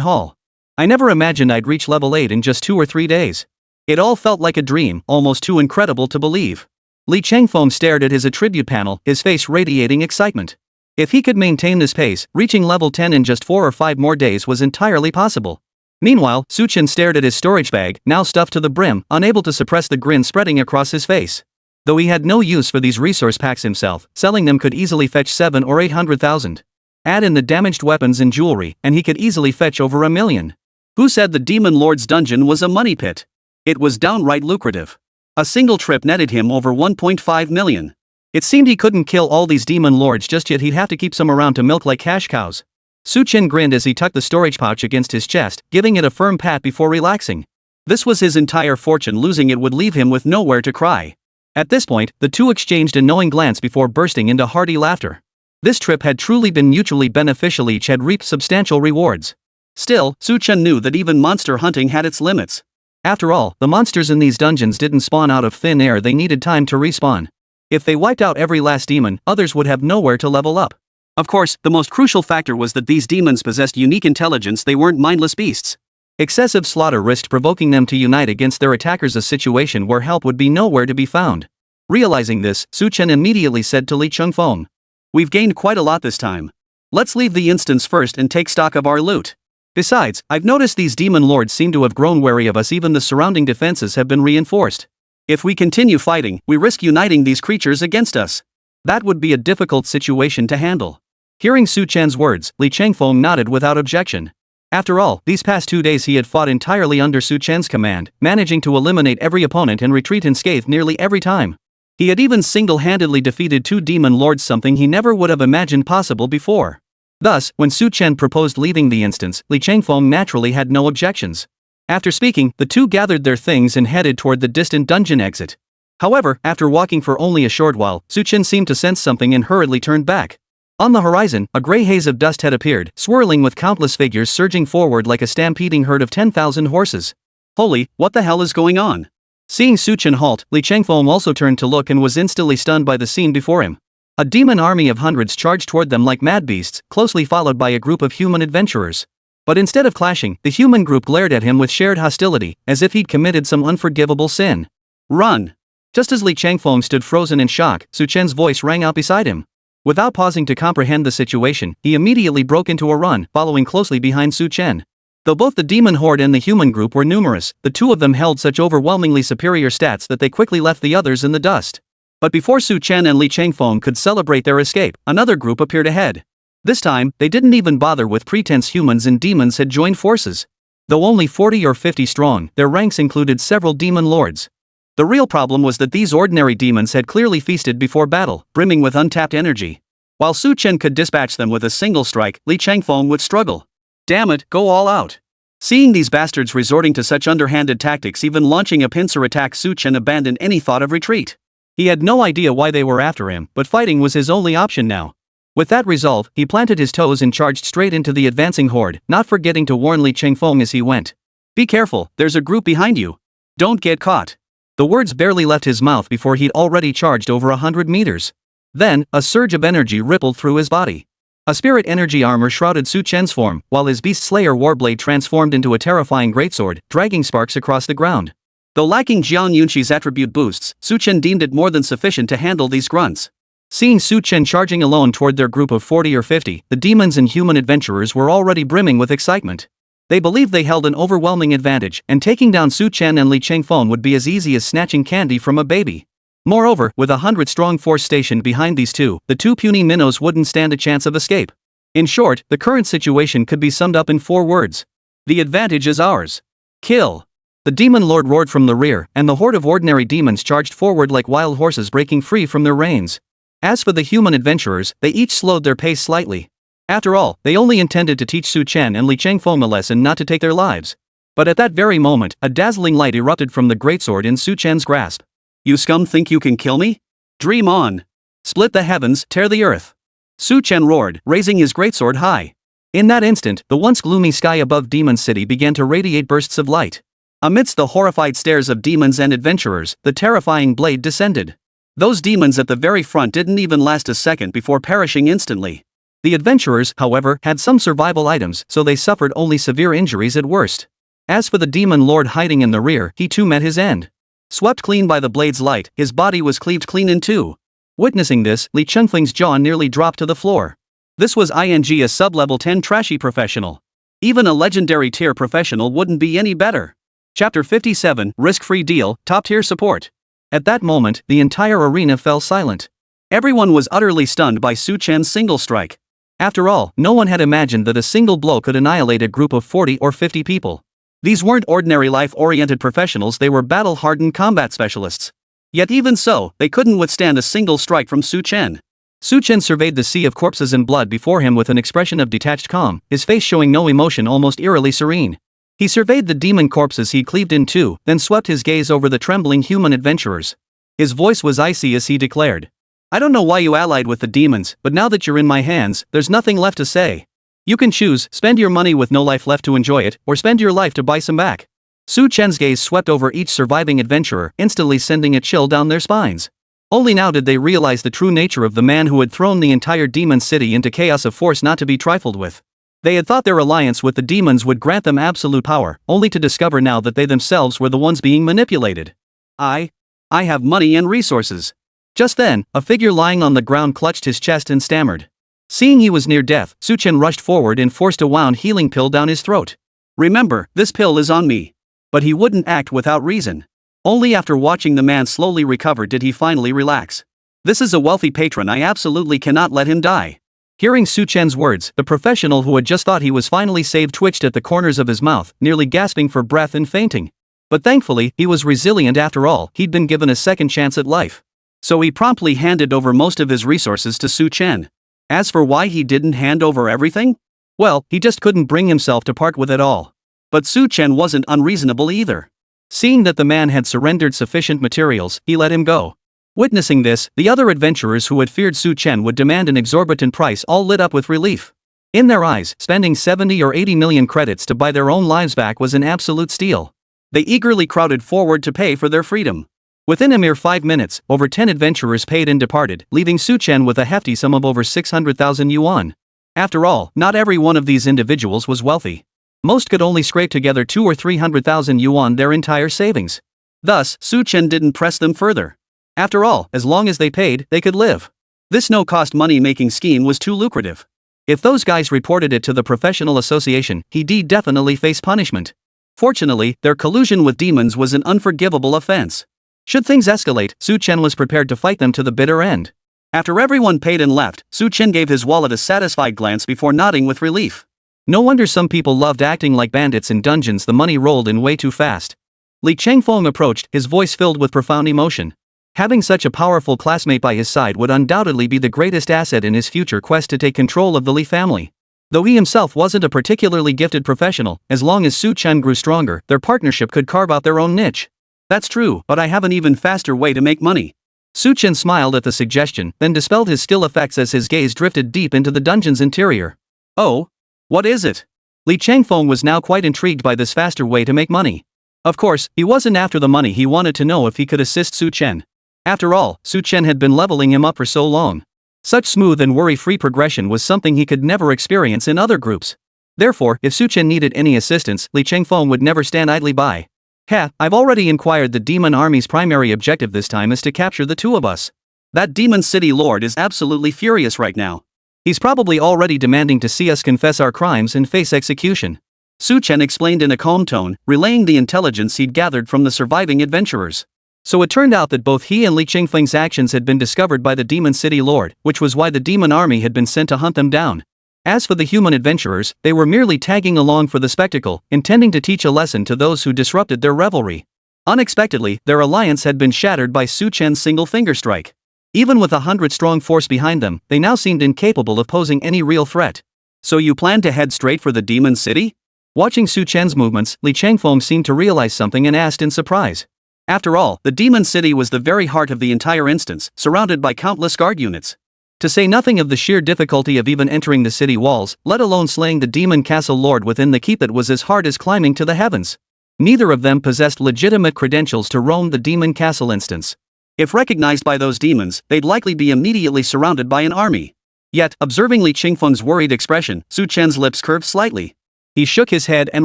haul. I never imagined I'd reach level 8 in just 2 or 3 days. It all felt like a dream, almost too incredible to believe. Li Chengfeng stared at his attribute panel, his face radiating excitement. If he could maintain this pace, reaching level 10 in just 4 or 5 more days was entirely possible. Meanwhile, Su Chen stared at his storage bag, now stuffed to the brim, unable to suppress the grin spreading across his face. Though he had no use for these resource packs himself, selling them could easily fetch 7 or 800,000. Add in the damaged weapons and jewelry, and he could easily fetch over $1 million. Who said the demon lord's dungeon was a money pit? It was downright lucrative. A single trip netted him over 1.5 million. It seemed he couldn't kill all these demon lords just yet. He'd have to keep some around to milk like cash cows. Su Chen grinned as he tucked the storage pouch against his chest, giving it a firm pat before relaxing. This was his entire fortune. Losing it would leave him with nowhere to cry. At this point, the two exchanged a knowing glance before bursting into hearty laughter. This trip had truly been mutually beneficial. Each had reaped substantial rewards. Still, Su Chen knew that even monster hunting had its limits. After all, the monsters in these dungeons didn't spawn out of thin air. They needed time to respawn. If they wiped out every last demon, others would have nowhere to level up. Of course, the most crucial factor was that these demons possessed unique intelligence. They weren't mindless beasts. Excessive slaughter risked provoking them to unite against their attackers, a situation where help would be nowhere to be found. Realizing this, Su Chen immediately said to Li Chengfeng, "We've gained quite a lot this time. Let's leave the instance first and take stock of our loot. Besides, I've noticed these demon lords seem to have grown wary of us. Even the surrounding defenses have been reinforced. If we continue fighting, we risk uniting these creatures against us. That would be a difficult situation to handle." Hearing Su Chen's words, Li Chengfeng nodded without objection. After all, these past 2 days he had fought entirely under Su Chen's command, managing to eliminate every opponent and retreat unscathed nearly every time. He had even single-handedly defeated 2 demon lords, something he never would have imagined possible before. Thus, when Su Chen proposed leaving the instance, Li Chengfeng naturally had no objections. After speaking, the two gathered their things and headed toward the distant dungeon exit. However, after walking for only a short while, Su Chen seemed to sense something and hurriedly turned back. On the horizon, a gray haze of dust had appeared, swirling with countless figures surging forward like a stampeding herd of 10,000 horses. Holy, what the hell is going on? Seeing Su Chen halt, Li Chengfeng also turned to look and was instantly stunned by the scene before him. A demon army of hundreds charged toward them like mad beasts, closely followed by a group of human adventurers. But instead of clashing, the human group glared at him with shared hostility, as if he'd committed some unforgivable sin. "Run!" Just as Li Chengfeng stood frozen in shock, Su Chen's voice rang out beside him. Without pausing to comprehend the situation, he immediately broke into a run, following closely behind Su Chen. Though both the demon horde and the human group were numerous, the two of them held such overwhelmingly superior stats that they quickly left the others in the dust. But before Su Chen and Li Chengfeng could celebrate their escape, another group appeared ahead. This time, they didn't even bother with pretense. Humans and demons had joined forces. Though only 40 or 50 strong, their ranks included several demon lords. The real problem was that these ordinary demons had clearly feasted before battle, brimming with untapped energy. While Su Chen could dispatch them with a single strike, Li Changfeng would struggle. Damn it, go all out. Seeing these bastards resorting to such underhanded tactics, even launching a pincer attack, Su Chen abandoned any thought of retreat. He had no idea why they were after him, but fighting was his only option now. With that resolve, he planted his toes and charged straight into the advancing horde, not forgetting to warn Li Changfeng as he went. Be careful, there's a group behind you. Don't get caught. The words barely left his mouth before he'd already charged over 100 meters. Then, a surge of energy rippled through his body. A spirit energy armor shrouded Su Chen's form, while his Beast Slayer Warblade transformed into a terrifying greatsword, dragging sparks across the ground. Though lacking Jiang Yunqi's attribute boosts, Su Chen deemed it more than sufficient to handle these grunts. Seeing Su Chen charging alone toward their group of 40 or 50, the demons and human adventurers were already brimming with excitement. They believed they held an overwhelming advantage, and taking down Su Chen and Li Changfeng would be as easy as snatching candy from a baby. Moreover, with 100-strong force stationed behind these two, the two puny minnows wouldn't stand a chance of escape. In short, the current situation could be summed up in 4 words. The advantage is ours. Kill. The demon lord roared from the rear, and the horde of ordinary demons charged forward like wild horses breaking free from their reins. As for the human adventurers, they each slowed their pace slightly. After all, they only intended to teach Su Chen and Li Changfeng a lesson not to take their lives. But at that very moment, a dazzling light erupted from the greatsword in Su Chen's grasp. You scum think you can kill me? Dream on. Split the heavens, tear the earth. Su Chen roared, raising his greatsword high. In that instant, the once gloomy sky above Demon City began to radiate bursts of light. Amidst the horrified stares of demons and adventurers, the terrifying blade descended. Those demons at the very front didn't even last a second before perishing instantly. The adventurers, however, had some survival items, so they suffered only severe injuries at worst. As for the demon lord hiding in the rear, he too met his end. Swept clean by the blade's light, his body was cleaved clean in two. Witnessing this, Li Changfeng's jaw nearly dropped to the floor. This was a sub-level 10 trashy professional. Even a legendary tier professional wouldn't be any better. Chapter 57, Risk-Free Deal, Top-Tier Support. At that moment, the entire arena fell silent. Everyone was utterly stunned by Su Chen's single strike. After all, no one had imagined that a single blow could annihilate a group of 40 or 50 people. These weren't ordinary life-oriented professionals, they were battle-hardened combat specialists. Yet even so, they couldn't withstand a single strike from Su Chen. Su Chen surveyed the sea of corpses and blood before him with an expression of detached calm, his face showing no emotion, almost eerily serene. He surveyed the demon corpses he'd cleaved in two, then swept his gaze over the trembling human adventurers. His voice was icy as he declared, I don't know why you allied with the demons, but now that you're in my hands, there's nothing left to say. You can choose, spend your money with no life left to enjoy it, or spend your life to buy some back. Su Chen's gaze swept over each surviving adventurer, instantly sending a chill down their spines. Only now did they realize the true nature of the man who had thrown the entire demon city into chaos, a force not to be trifled with. They had thought their alliance with the demons would grant them absolute power, only to discover now that they themselves were the ones being manipulated. I have money and resources. Just then, a figure lying on the ground clutched his chest and stammered. Seeing he was near death, Su Chen rushed forward and forced a wound healing pill down his throat. Remember, this pill is on me. But he wouldn't act without reason. Only after watching the man slowly recover did he finally relax. This is a wealthy patron, I absolutely cannot let him die. Hearing Su Chen's words, the professional who had just thought he was finally saved twitched at the corners of his mouth, nearly gasping for breath and fainting. But thankfully, he was resilient after all, he'd been given a second chance at life. So he promptly handed over most of his resources to Su Chen. As for why he didn't hand over everything? Well, he just couldn't bring himself to part with it all. But Su Chen wasn't unreasonable either. Seeing that the man had surrendered sufficient materials, he let him go. Witnessing this, the other adventurers who had feared Su Chen would demand an exorbitant price all lit up with relief. In their eyes, spending 70 or 80 million credits to buy their own lives back was an absolute steal. They eagerly crowded forward to pay for their freedom. Within a mere 5 minutes, over 10 adventurers paid and departed, leaving Su Chen with a hefty sum of over 600,000 yuan. After all, not every one of these individuals was wealthy. Most could only scrape together 200,000 or 300,000 yuan, their entire savings. Thus, Su Chen didn't press them further. After all, as long as they paid, they could live. This no-cost money-making scheme was too lucrative. If those guys reported it to the professional association, he'd definitely face punishment. Fortunately, their collusion with demons was an unforgivable offense. Should things escalate, Su Chen was prepared to fight them to the bitter end. After everyone paid and left, Su Chen gave his wallet a satisfied glance before nodding with relief. No wonder some people loved acting like bandits in dungeons, the money rolled in way too fast. Li Changfeng approached, his voice filled with profound emotion. Having such a powerful classmate by his side would undoubtedly be the greatest asset in his future quest to take control of the Li family. Though he himself wasn't a particularly gifted professional, as long as Su Chen grew stronger, their partnership could carve out their own niche. That's true, but I have an even faster way to make money. Su Chen smiled at the suggestion, then dispelled his still effects as his gaze drifted deep into the dungeon's interior. Oh? What is it? Li Changfeng was now quite intrigued by this faster way to make money. Of course, he wasn't after the money, he wanted to know if he could assist Su Chen. After all, Su Chen had been leveling him up for so long. Such smooth and worry-free progression was something he could never experience in other groups. Therefore, if Su Chen needed any assistance, Li Changfeng would never stand idly by. I've already inquired. The demon army's primary objective this time is to capture the two of us. That demon city lord is absolutely furious right now. He's probably already demanding to see us confess our crimes and face execution. Su Chen explained in a calm tone, relaying the intelligence he'd gathered from the surviving adventurers. So it turned out that both he and Li Changfeng's actions had been discovered by the demon city lord, which was why the demon army had been sent to hunt them down. As for the human adventurers, they were merely tagging along for the spectacle, intending to teach a lesson to those who disrupted their revelry. Unexpectedly, their alliance had been shattered by Su Chen's single finger strike. Even with 100-strong force behind them, they now seemed incapable of posing any real threat. So you plan to head straight for the demon city? Watching Su Chen's movements, Li Changfeng seemed to realize something and asked in surprise. After all, the demon city was the very heart of the entire instance, surrounded by countless guard units. To say nothing of the sheer difficulty of even entering the city walls, let alone slaying the demon castle lord within the keep, it was as hard as climbing to the heavens. Neither of them possessed legitimate credentials to roam the demon castle instance. If recognized by those demons, they'd likely be immediately surrounded by an army. Yet, observing Li Changfeng's worried expression, Su Chen's lips curved slightly. He shook his head and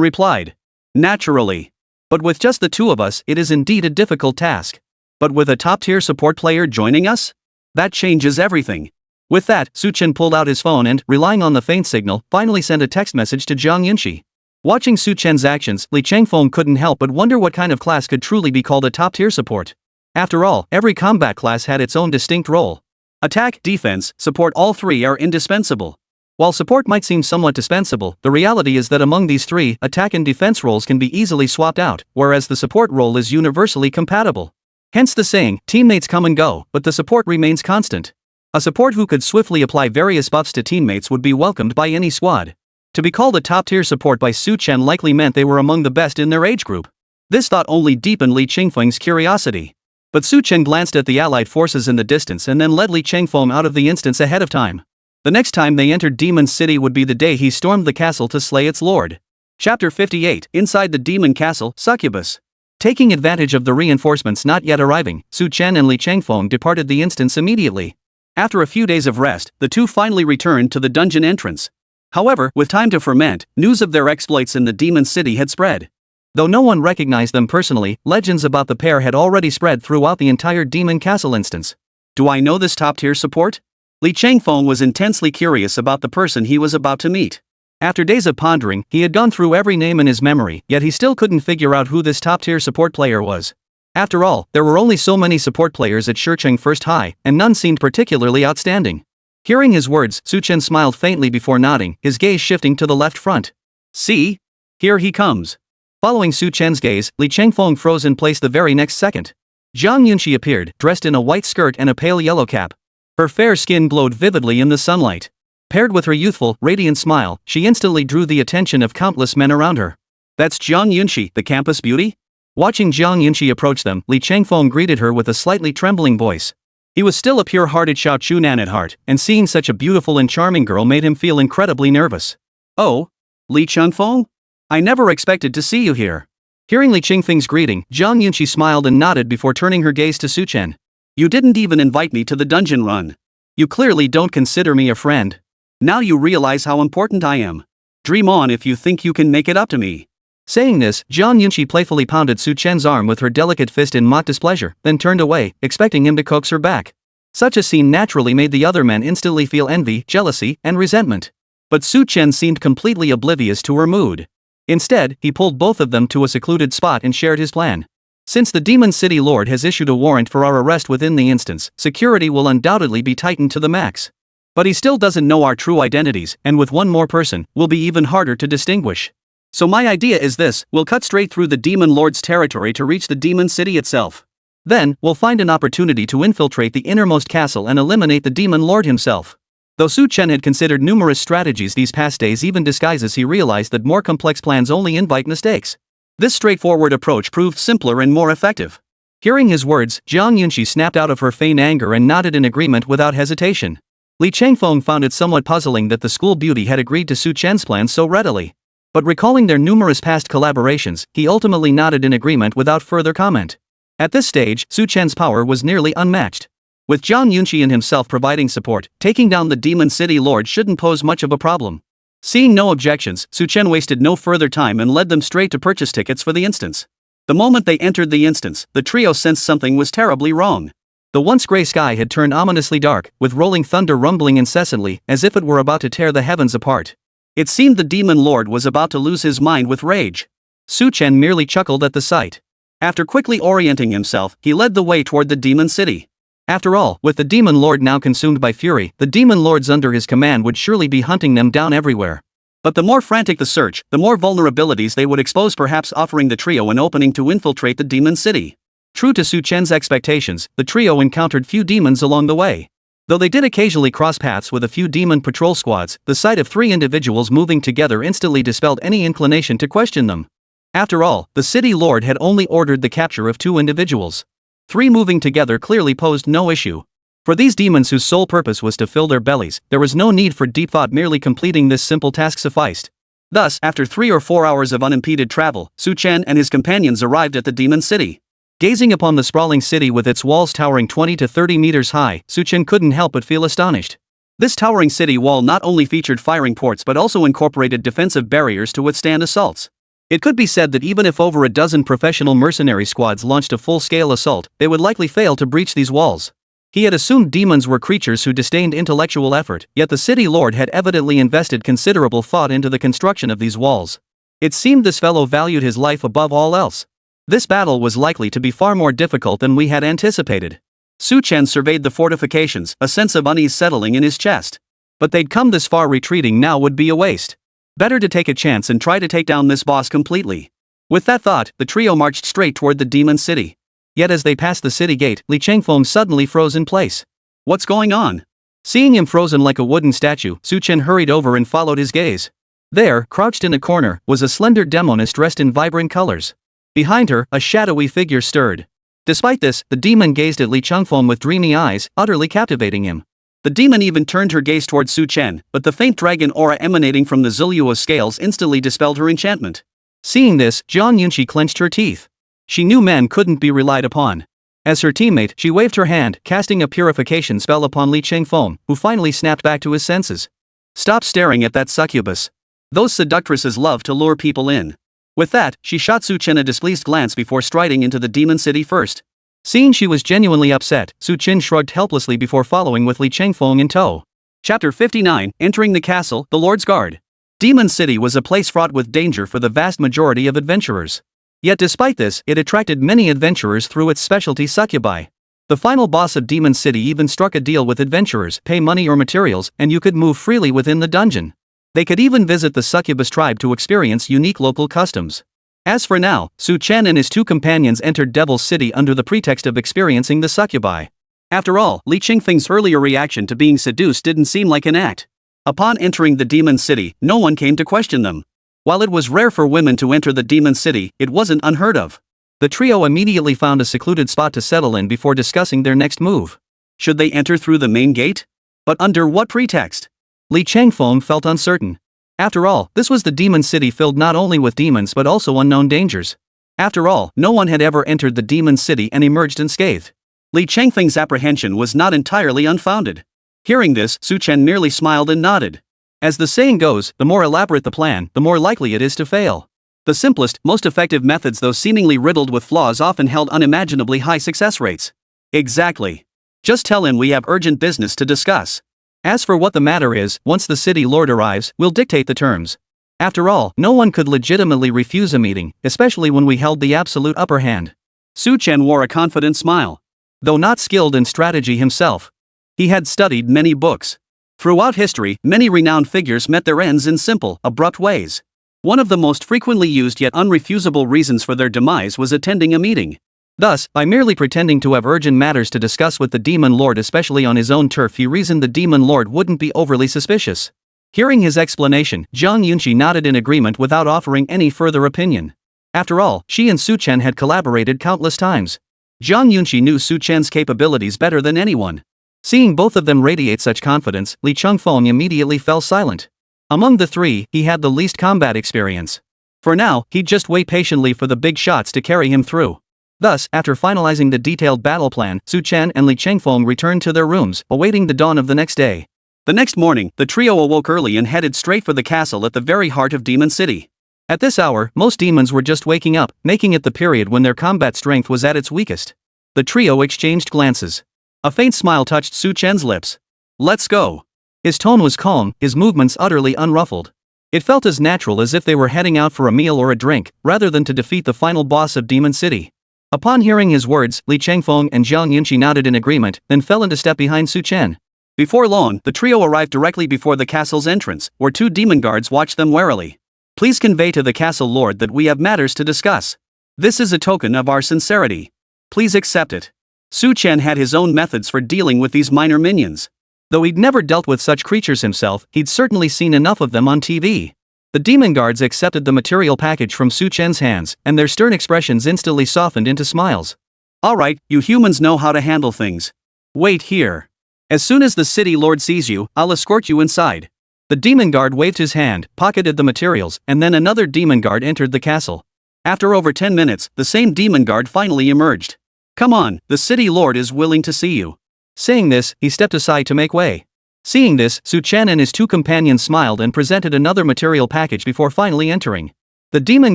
replied, "Naturally. But with just the two of us, it is indeed a difficult task. But with a top-tier support player joining us? That changes everything." With that, Su Chen pulled out his phone and, relying on the faint signal, finally sent a text message to Zhang Yunxi. Watching Su Chen's actions, Li Changfeng couldn't help but wonder what kind of class could truly be called a top-tier support. After all, every combat class had its own distinct role. Attack, defense, support, all three are indispensable. While support might seem somewhat dispensable, the reality is that among these three, attack and defense roles can be easily swapped out, whereas the support role is universally compatible. Hence the saying, teammates come and go, but the support remains constant. A support who could swiftly apply various buffs to teammates would be welcomed by any squad. To be called a top-tier support by Su Chen likely meant they were among the best in their age group. This thought only deepened Li Changfeng's curiosity. But Su Chen glanced at the allied forces in the distance and then led Li Changfeng out of the instance ahead of time. The next time they entered Demon City would be the day he stormed the castle to slay its lord. Chapter 58, Inside the Demon Castle, Succubus. Taking advantage of the reinforcements not yet arriving, Su Chen and Li Changfeng departed the instance immediately. After a few days of rest, the two finally returned to the dungeon entrance. However, with time to ferment, news of their exploits in the Demon City had spread. Though no one recognized them personally, legends about the pair had already spread throughout the entire Demon Castle instance. Do I know this top-tier support? Li Changfeng was intensely curious about the person he was about to meet. After days of pondering, he had gone through every name in his memory, yet he still couldn't figure out who this top-tier support player was. After all, there were only so many support players at Shicheng First High, and none seemed particularly outstanding. Hearing his words, Su Chen smiled faintly before nodding, his gaze shifting to the left front. See? Here he comes. Following Su Chen's gaze, Li Changfeng froze in place the very next second. Zhang Yunxi appeared, dressed in a white skirt and a pale yellow cap. Her fair skin glowed vividly in the sunlight. Paired with her youthful, radiant smile, she instantly drew the attention of countless men around her. That's Zhang Yunxi, the campus beauty? Watching Zhang Yunxi approach them, Li Changfeng greeted her with a slightly trembling voice. He was still a pure-hearted Xiao Chunan at heart, and seeing such a beautiful and charming girl made him feel incredibly nervous. Oh? Li Changfeng? I never expected to see you here. Hearing Li Changfeng's greeting, Zhang Yunxi smiled and nodded before turning her gaze to Su Chen. You didn't even invite me to the dungeon run. You clearly don't consider me a friend. Now you realize how important I am. Dream on if you think you can make it up to me. Saying this, Zhang Yunxi playfully pounded Su Chen's arm with her delicate fist in mock displeasure, then turned away, expecting him to coax her back. Such a scene naturally made the other men instantly feel envy, jealousy, and resentment. But Su Chen seemed completely oblivious to her mood. Instead, he pulled both of them to a secluded spot and shared his plan. Since the Demon City Lord has issued a warrant for our arrest within the instance, security will undoubtedly be tightened to the max. But he still doesn't know our true identities, and with one more person, will be even harder to distinguish. So my idea is this: we'll cut straight through the Demon Lord's territory to reach the Demon City itself. Then, we'll find an opportunity to infiltrate the innermost castle and eliminate the Demon Lord himself. Though Su Chen had considered numerous strategies these past days, even disguises, he realized that more complex plans only invite mistakes. This straightforward approach proved simpler and more effective. Hearing his words, Jiang Yunxi snapped out of her feigned anger and nodded in agreement without hesitation. Li Changfeng found it somewhat puzzling that the school beauty had agreed to Su Chen's plans so readily. But recalling their numerous past collaborations, he ultimately nodded in agreement without further comment. At this stage, Su Chen's power was nearly unmatched. With Jiang Yunxi and himself providing support, taking down the Demon City Lord shouldn't pose much of a problem. Seeing no objections, Su Chen wasted no further time and led them straight to purchase tickets for the instance. The moment they entered the instance, the trio sensed something was terribly wrong. The once gray sky had turned ominously dark, with rolling thunder rumbling incessantly, as if it were about to tear the heavens apart. It seemed the Demon Lord was about to lose his mind with rage. Su Chen merely chuckled at the sight. After quickly orienting himself, he led the way toward the Demon City. After all, with the Demon Lord now consumed by fury, the Demon Lords under his command would surely be hunting them down everywhere. But the more frantic the search, the more vulnerabilities they would expose, perhaps offering the trio an opening to infiltrate the Demon City. True to Su Chen's expectations, the trio encountered few demons along the way. Though they did occasionally cross paths with a few demon patrol squads, the sight of 3 individuals moving together instantly dispelled any inclination to question them. After all, the city lord had only ordered the capture of 2 individuals. 3 moving together clearly posed no issue. For these demons whose sole purpose was to fill their bellies, there was no need for deep thought, merely completing this simple task sufficed. Thus, after 3 or 4 hours of unimpeded travel, Su Chen and his companions arrived at the Demon City. Gazing upon the sprawling city with its walls towering 20 to 30 meters high, Su Chen couldn't help but feel astonished. This towering city wall not only featured firing ports but also incorporated defensive barriers to withstand assaults. It could be said that even if over a dozen professional mercenary squads launched a full-scale assault, they would likely fail to breach these walls. He had assumed demons were creatures who disdained intellectual effort, yet the city lord had evidently invested considerable thought into the construction of these walls. It seemed this fellow valued his life above all else. This battle was likely to be far more difficult than we had anticipated. Su Chen surveyed the fortifications, a sense of unease settling in his chest. But they'd come this far, retreating now would be a waste. Better to take a chance and try to take down this boss completely. With that thought, the trio marched straight toward the Demon City. Yet as they passed the city gate, Li Changfeng suddenly froze in place. What's going on? Seeing him frozen like a wooden statue, Su Chen hurried over and followed his gaze. There, crouched in a corner, was a slender demoness dressed in vibrant colors. Behind her, a shadowy figure stirred. Despite this, the demon gazed at Li Changfeng with dreamy eyes, utterly captivating him. The demon even turned her gaze toward Su Chen, but the faint dragon aura emanating from the Zulua scales instantly dispelled her enchantment. Seeing this, Jiang Yunxi clenched her teeth. She knew men couldn't be relied upon. As her teammate, she waved her hand, casting a purification spell upon Li Changfeng, who finally snapped back to his senses. Stop staring at that succubus. Those seductresses love to lure people in. With that, she shot Su Chen a displeased glance before striding into the Demon City first. Seeing she was genuinely upset, Su Chen shrugged helplessly before following with Li Changfeng in tow. Chapter 59, Entering the Castle, the Lord's Guard. Demon City was a place fraught with danger for the vast majority of adventurers. Yet despite this, it attracted many adventurers through its specialty succubi. The final boss of Demon City even struck a deal with adventurers: pay money or materials, and you could move freely within the dungeon. They could even visit the succubus tribe to experience unique local customs. As for now, Su Chen and his 2 companions entered Devil's City under the pretext of experiencing the succubi. After all, Li Changfeng's earlier reaction to being seduced didn't seem like an act. Upon entering the Demon City, no one came to question them. While it was rare for women to enter the Demon City, it wasn't unheard of. The trio immediately found a secluded spot to settle in before discussing their next move. Should they enter through the main gate? But under what pretext? Li Changfeng felt uncertain. After all, this was the Demon City, filled not only with demons but also unknown dangers. After all, no one had ever entered the Demon City and emerged unscathed. Li Changfeng's apprehension was not entirely unfounded. Hearing this, Su Chen merely smiled and nodded. As the saying goes, the more elaborate the plan, the more likely it is to fail. The simplest, most effective methods, though seemingly riddled with flaws, often held unimaginably high success rates. Exactly. Just tell him we have urgent business to discuss. As for what the matter is, once the city lord arrives, we'll dictate the terms. After all, no one could legitimately refuse a meeting, especially when we held the absolute upper hand. Su Chen wore a confident smile. Though not skilled in strategy himself, he had studied many books. Throughout history, many renowned figures met their ends in simple, abrupt ways. One of the most frequently used yet unrefusable reasons for their demise was attending a meeting. Thus, by merely pretending to have urgent matters to discuss with the Demon Lord, especially on his own turf, he reasoned the Demon Lord wouldn't be overly suspicious. Hearing his explanation, Zhang Yunqi nodded in agreement without offering any further opinion. After all, she and Su Chen had collaborated countless times. Zhang Yunqi knew Su Chen's capabilities better than anyone. Seeing both of them radiate such confidence, Li Chengfeng immediately fell silent. Among the three, he had the least combat experience. For now, he'd just wait patiently for the big shots to carry him through. Thus, after finalizing the detailed battle plan, Su Chen and Li Chengfeng returned to their rooms, awaiting the dawn of the next day. The next morning, the trio awoke early and headed straight for the castle at the very heart of Demon City. At this hour, most demons were just waking up, making it the period when their combat strength was at its weakest. The trio exchanged glances. A faint smile touched Su Chen's lips. "Let's go." His tone was calm, his movements utterly unruffled. It felt as natural as if they were heading out for a meal or a drink, rather than to defeat the final boss of Demon City. Upon hearing his words, Li Chengfeng and Zhang Yunqi nodded in agreement, then fell into step behind Su Chen. Before long, the trio arrived directly before the castle's entrance, where two demon guards watched them warily. "Please convey to the castle lord that we have matters to discuss. This is a token of our sincerity. Please accept it." Su Chen had his own methods for dealing with these minor minions. Though he'd never dealt with such creatures himself, he'd certainly seen enough of them on TV. The demon guards accepted the material package from Su Chen's hands, and their stern expressions instantly softened into smiles. "Alright, you humans know how to handle things. Wait here. As soon as the city lord sees you, I'll escort you inside." The demon guard waved his hand, pocketed the materials, and then another demon guard entered the castle. After over 10 minutes, the same demon guard finally emerged. "Come on, the city lord is willing to see you." Saying this, he stepped aside to make way. Seeing this, Su Chen and his two companions smiled and presented another material package before finally entering. The demon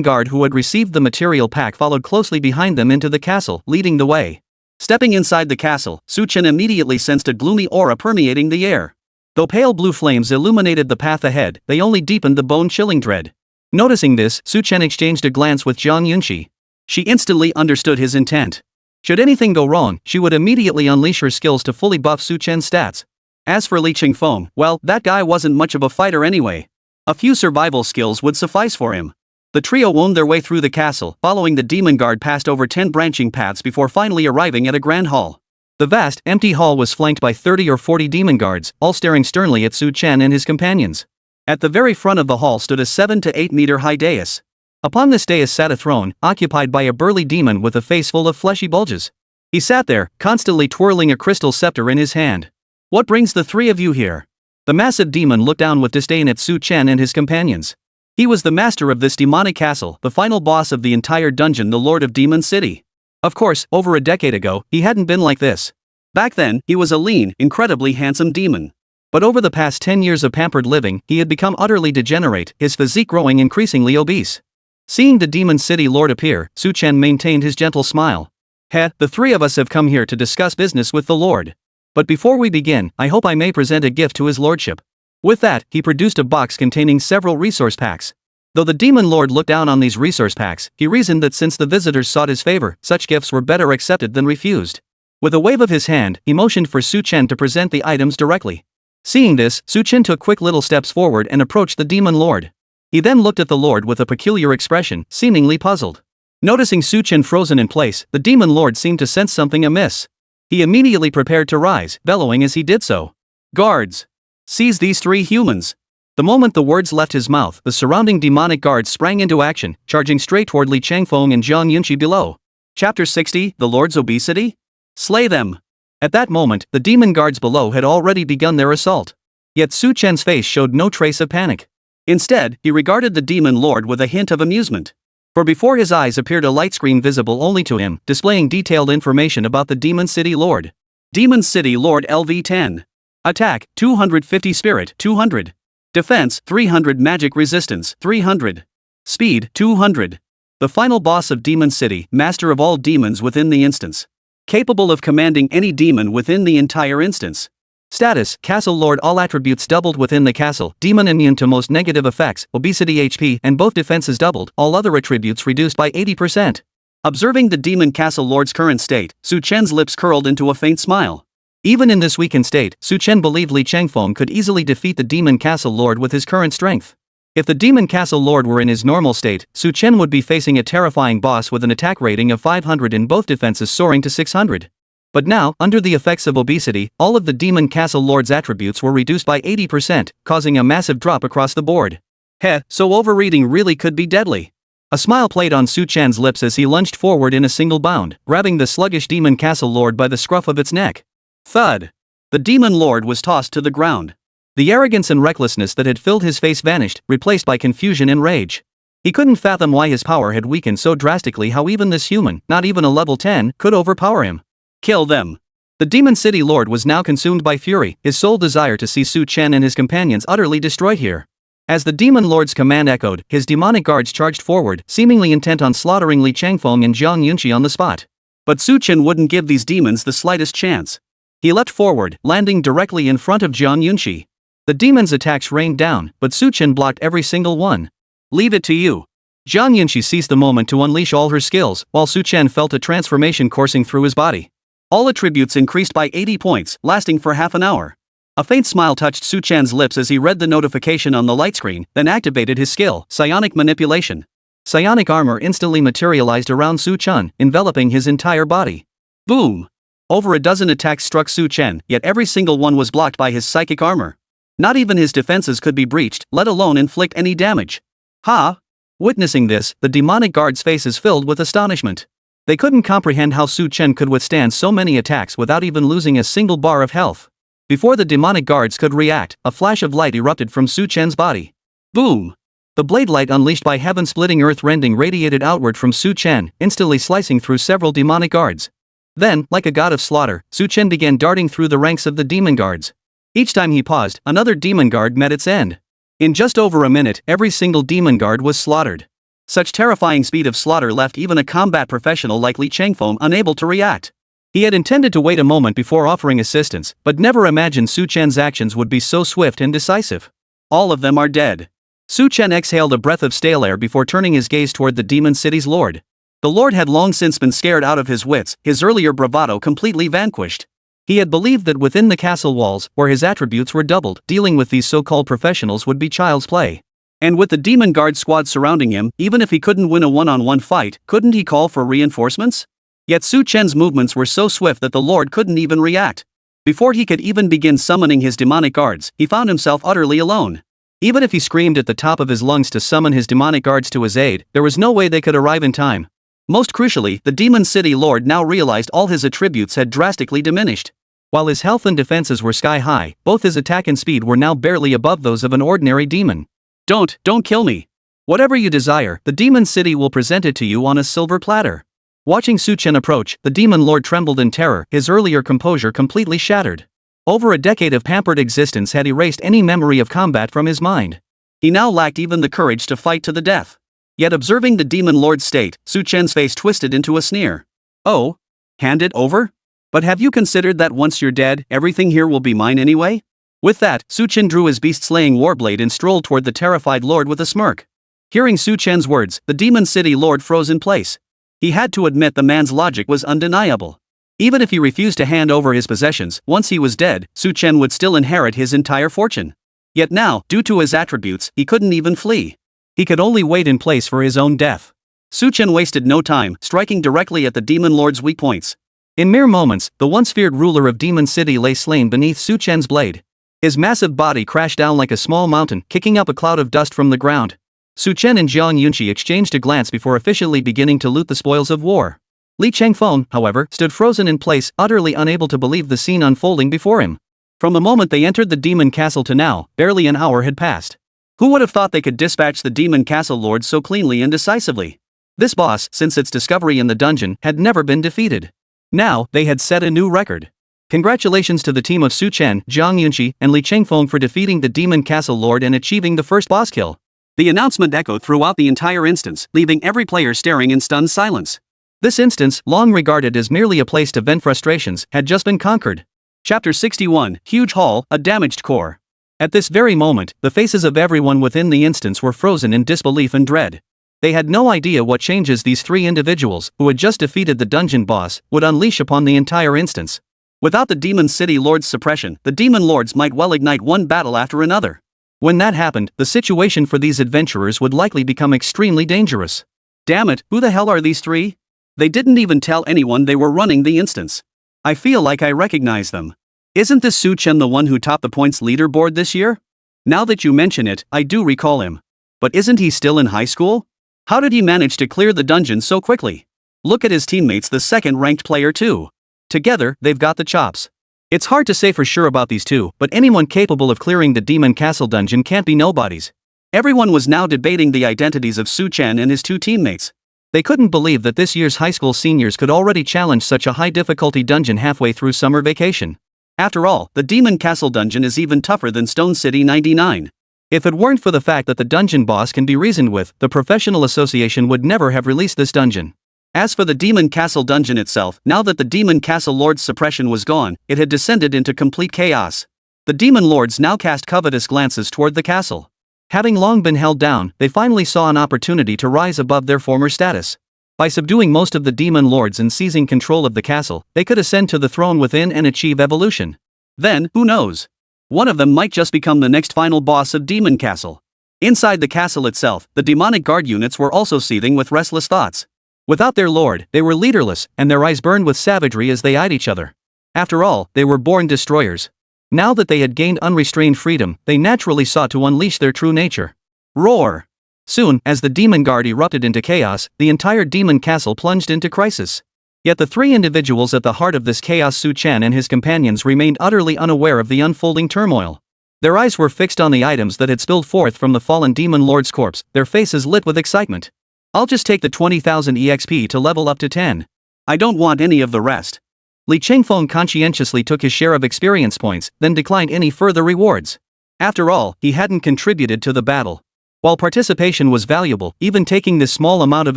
guard who had received the material pack followed closely behind them into the castle, leading the way. Stepping inside the castle, Su Chen immediately sensed a gloomy aura permeating the air. Though pale blue flames illuminated the path ahead, they only deepened the bone-chilling dread. Noticing this, Su Chen exchanged a glance with Zhang Yunqi. She instantly understood his intent. Should anything go wrong, she would immediately unleash her skills to fully buff Su Chen's stats. As for Li Chengfeng, well, that guy wasn't much of a fighter anyway. A few survival skills would suffice for him. The trio wound their way through the castle, following the demon guard past over 10 branching paths before finally arriving at a grand hall. The vast, empty hall was flanked by 30 or 40 demon guards, all staring sternly at Su Chen and his companions. At the very front of the hall stood a 7 to 8 meter high dais. Upon this dais sat a throne, occupied by a burly demon with a face full of fleshy bulges. He sat there, constantly twirling a crystal scepter in his hand. "What brings the three of you here?" The massive demon looked down with disdain at Su Chen and his companions. He was the master of this demonic castle, the final boss of the entire dungeon, the Lord of Demon City. Of course, over a decade ago, he hadn't been like this. Back then, he was a lean, incredibly handsome demon. But over the past 10 years of pampered living, he had become utterly degenerate, his physique growing increasingly obese. Seeing the Demon City Lord appear, Su Chen maintained his gentle smile. The three of us have come here to discuss business with the Lord. But before we begin, I hope I may present a gift to his lordship." With that, he produced a box containing several resource packs. Though the Demon Lord looked down on these resource packs, he reasoned that since the visitors sought his favor, such gifts were better accepted than refused. With a wave of his hand, he motioned for Su Chen to present the items directly. Seeing this, Su Chen took quick little steps forward and approached the Demon Lord. He then looked at the Lord with a peculiar expression, seemingly puzzled. Noticing Su Chen frozen in place, the Demon Lord seemed to sense something amiss. He immediately prepared to rise, bellowing as he did so. "Guards! Seize these three humans!" The moment the words left his mouth, the surrounding demonic guards sprang into action, charging straight toward Li Chengfeng and Zhang Yunqi below. Chapter 60, The Lord's Obesity? Slay them! At that moment, the demon guards below had already begun their assault. Yet Su Chen's face showed no trace of panic. Instead, he regarded the demon lord with a hint of amusement. For before his eyes appeared a light screen visible only to him, displaying detailed information about the Demon City Lord. Demon City Lord LV10. Attack, 250 Spirit, 200. Defense, 300 Magic Resistance, 300. Speed, 200. The final boss of Demon City, master of all demons within the instance. Capable of commanding any demon within the entire instance. Status, Castle Lord. All attributes doubled within the castle, demon immune to most negative effects, obesity HP, and both defenses doubled, all other attributes reduced by 80%. Observing the demon castle lord's current state, Su Chen's lips curled into a faint smile. Even in this weakened state, Su Chen believed Li Chengfeng could easily defeat the demon castle lord with his current strength. If the Demon Castle Lord were in his normal state, Chen would be facing a terrifying boss with an attack rating of 500 and both defenses soaring to 600. But now, under the effects of obesity, all of the Demon Castle Lord's attributes were reduced by 80%, causing a massive drop across the board. Heh, so overeating really could be deadly. A smile played on Chan's lips as he lunged forward in a single bound, grabbing the sluggish Demon Castle Lord by the scruff of its neck. Thud! The Demon Lord was tossed to the ground. The arrogance and recklessness that had filled his face vanished, replaced by confusion and rage. He couldn't fathom why his power had weakened so drastically, how even this human, not even a level 10, could overpower him. Kill them! The Demon City Lord was now consumed by fury, his sole desire to see Chen and his companions utterly destroyed here. As the Demon Lord's command echoed, his demonic guards charged forward, seemingly intent on slaughtering Li Changfeng and Zhang Yunqi on the spot. But Chen wouldn't give these demons the slightest chance. He leapt forward, landing directly in front of Zhang Yunqi. The demons' attacks rained down, but Chen blocked every single one. Leave it to you. Zhang Yunqi seized the moment to unleash all her skills, while Chen felt a transformation coursing through his body. All attributes increased by 80 points, lasting for half an hour. A faint smile touched Chan's lips as he read the notification on the light screen, then activated his skill, Psionic Manipulation. Psionic armor instantly materialized around Chen, enveloping his entire body. Boom! Over a dozen attacks struck Chen, yet every single one was blocked by his psychic armor. Not even his defenses could be breached, let alone inflict any damage. Ha! Witnessing this, the demonic guards' faces filled with astonishment. They couldn't comprehend how Chen could withstand so many attacks without even losing a single bar of health. Before the demonic guards could react, a flash of light erupted from Chen's body. Boom! The blade light unleashed by heaven-splitting earth-rending radiated outward from Chen, instantly slicing through several demonic guards. Then, like a god of slaughter, Chen began darting through the ranks of the demon guards. Each time he paused, another demon guard met its end. In just over a minute, every single demon guard was slaughtered. Such terrifying speed of slaughter left even a combat professional like Li Changfeng unable to react. He had intended to wait a moment before offering assistance, but never imagined Chen's actions would be so swift and decisive. All of them are dead. Chen exhaled a breath of stale air before turning his gaze toward the Demon City's lord. The lord had long since been scared out of his wits, his earlier bravado completely vanquished. He had believed that within the castle walls, where his attributes were doubled, dealing with these so-called professionals would be child's play. And with the demon guard squad surrounding him, even if he couldn't win a one-on-one fight, couldn't he call for reinforcements? Yet Chen's movements were so swift that the lord couldn't even react. Before he could even begin summoning his demonic guards, he found himself utterly alone. Even if he screamed at the top of his lungs to summon his demonic guards to his aid, there was no way they could arrive in time. Most crucially, the Demon City Lord now realized all his attributes had drastically diminished. While his health and defenses were sky high, both his attack and speed were now barely above those of an ordinary demon. Don't kill me. Whatever you desire, the Demon City will present it to you on a silver platter. Watching Chen approach, the Demon Lord trembled in terror, his earlier composure completely shattered. Over a decade of pampered existence had erased any memory of combat from his mind. He now lacked even the courage to fight to the death. Yet observing the Demon Lord's state, Chen's face twisted into a sneer. Oh? Hand it over? But have you considered that once you're dead, everything here will be mine anyway? With that, Chen drew his beast-slaying warblade and strolled toward the terrified lord with a smirk. Hearing Chen's words, the Demon City Lord froze in place. He had to admit the man's logic was undeniable. Even if he refused to hand over his possessions, once he was dead, Chen would still inherit his entire fortune. Yet now, due to his attributes, he couldn't even flee. He could only wait in place for his own death. Chen wasted no time, striking directly at the Demon Lord's weak points. In mere moments, the once feared ruler of Demon City lay slain beneath Chen's blade. His massive body crashed down like a small mountain, kicking up a cloud of dust from the ground. Chen and Zhang Yunqi exchanged a glance before officially beginning to loot the spoils of war. Li Changfeng, however, stood frozen in place, utterly unable to believe the scene unfolding before him. From the moment they entered the Demon Castle to now, barely an hour had passed. Who would have thought they could dispatch the Demon Castle Lord so cleanly and decisively? This boss, since its discovery in the dungeon, had never been defeated. Now, they had set a new record. Congratulations to the team of Chen, Zhang Yunqi, and Li Changfeng for defeating the Demon Castle Lord and achieving the first boss kill. The announcement echoed throughout the entire instance, leaving every player staring in stunned silence. This instance, long regarded as merely a place to vent frustrations, had just been conquered. Chapter 61, Huge Hall, a Damaged Core. At this very moment, the faces of everyone within the instance were frozen in disbelief and dread. They had no idea what changes these three individuals, who had just defeated the dungeon boss, would unleash upon the entire instance. Without the Demon City Lord's suppression, the Demon Lords might well ignite one battle after another. When that happened, the situation for these adventurers would likely become extremely dangerous. Damn it, who the hell are these three? They didn't even tell anyone they were running the instance. I feel like I recognize them. Isn't this Chen the one who topped the points leaderboard this year? Now that you mention it, I do recall him. But isn't he still in high school? How did he manage to clear the dungeon so quickly? Look at his teammates, the second ranked player too. Together, they've got the chops. It's hard to say for sure about these two, but anyone capable of clearing the Demon Castle dungeon can't be nobodies. Everyone was now debating the identities of Chen and his two teammates. They couldn't believe that this year's high school seniors could already challenge such a high difficulty dungeon halfway through summer vacation. After all, the Demon Castle dungeon is even tougher than Stone City 99. If it weren't for the fact that the dungeon boss can be reasoned with, the professional association would never have released this dungeon. As for the Demon Castle dungeon itself, now that the Demon Castle Lord's suppression was gone, it had descended into complete chaos. The Demon Lords now cast covetous glances toward the castle. Having long been held down, they finally saw an opportunity to rise above their former status. By subduing most of the Demon Lords and seizing control of the castle, they could ascend to the throne within and achieve evolution. Then, who knows? One of them might just become the next final boss of Demon Castle. Inside the castle itself, the demonic guard units were also seething with restless thoughts. Without their lord, they were leaderless, and their eyes burned with savagery as they eyed each other. After all, they were born destroyers. Now that they had gained unrestrained freedom, they naturally sought to unleash their true nature. Roar! Soon, as the demon guard erupted into chaos, the entire demon castle plunged into crisis. Yet the three individuals at the heart of this chaos, Chen and his companions, remained utterly unaware of the unfolding turmoil. Their eyes were fixed on the items that had spilled forth from the fallen demon lord's corpse, their faces lit with excitement. I'll just take the 20,000 EXP to level up to 10. I don't want any of the rest. Li Chengfeng conscientiously took his share of experience points, then declined any further rewards. After all, he hadn't contributed to the battle. While participation was valuable, even taking this small amount of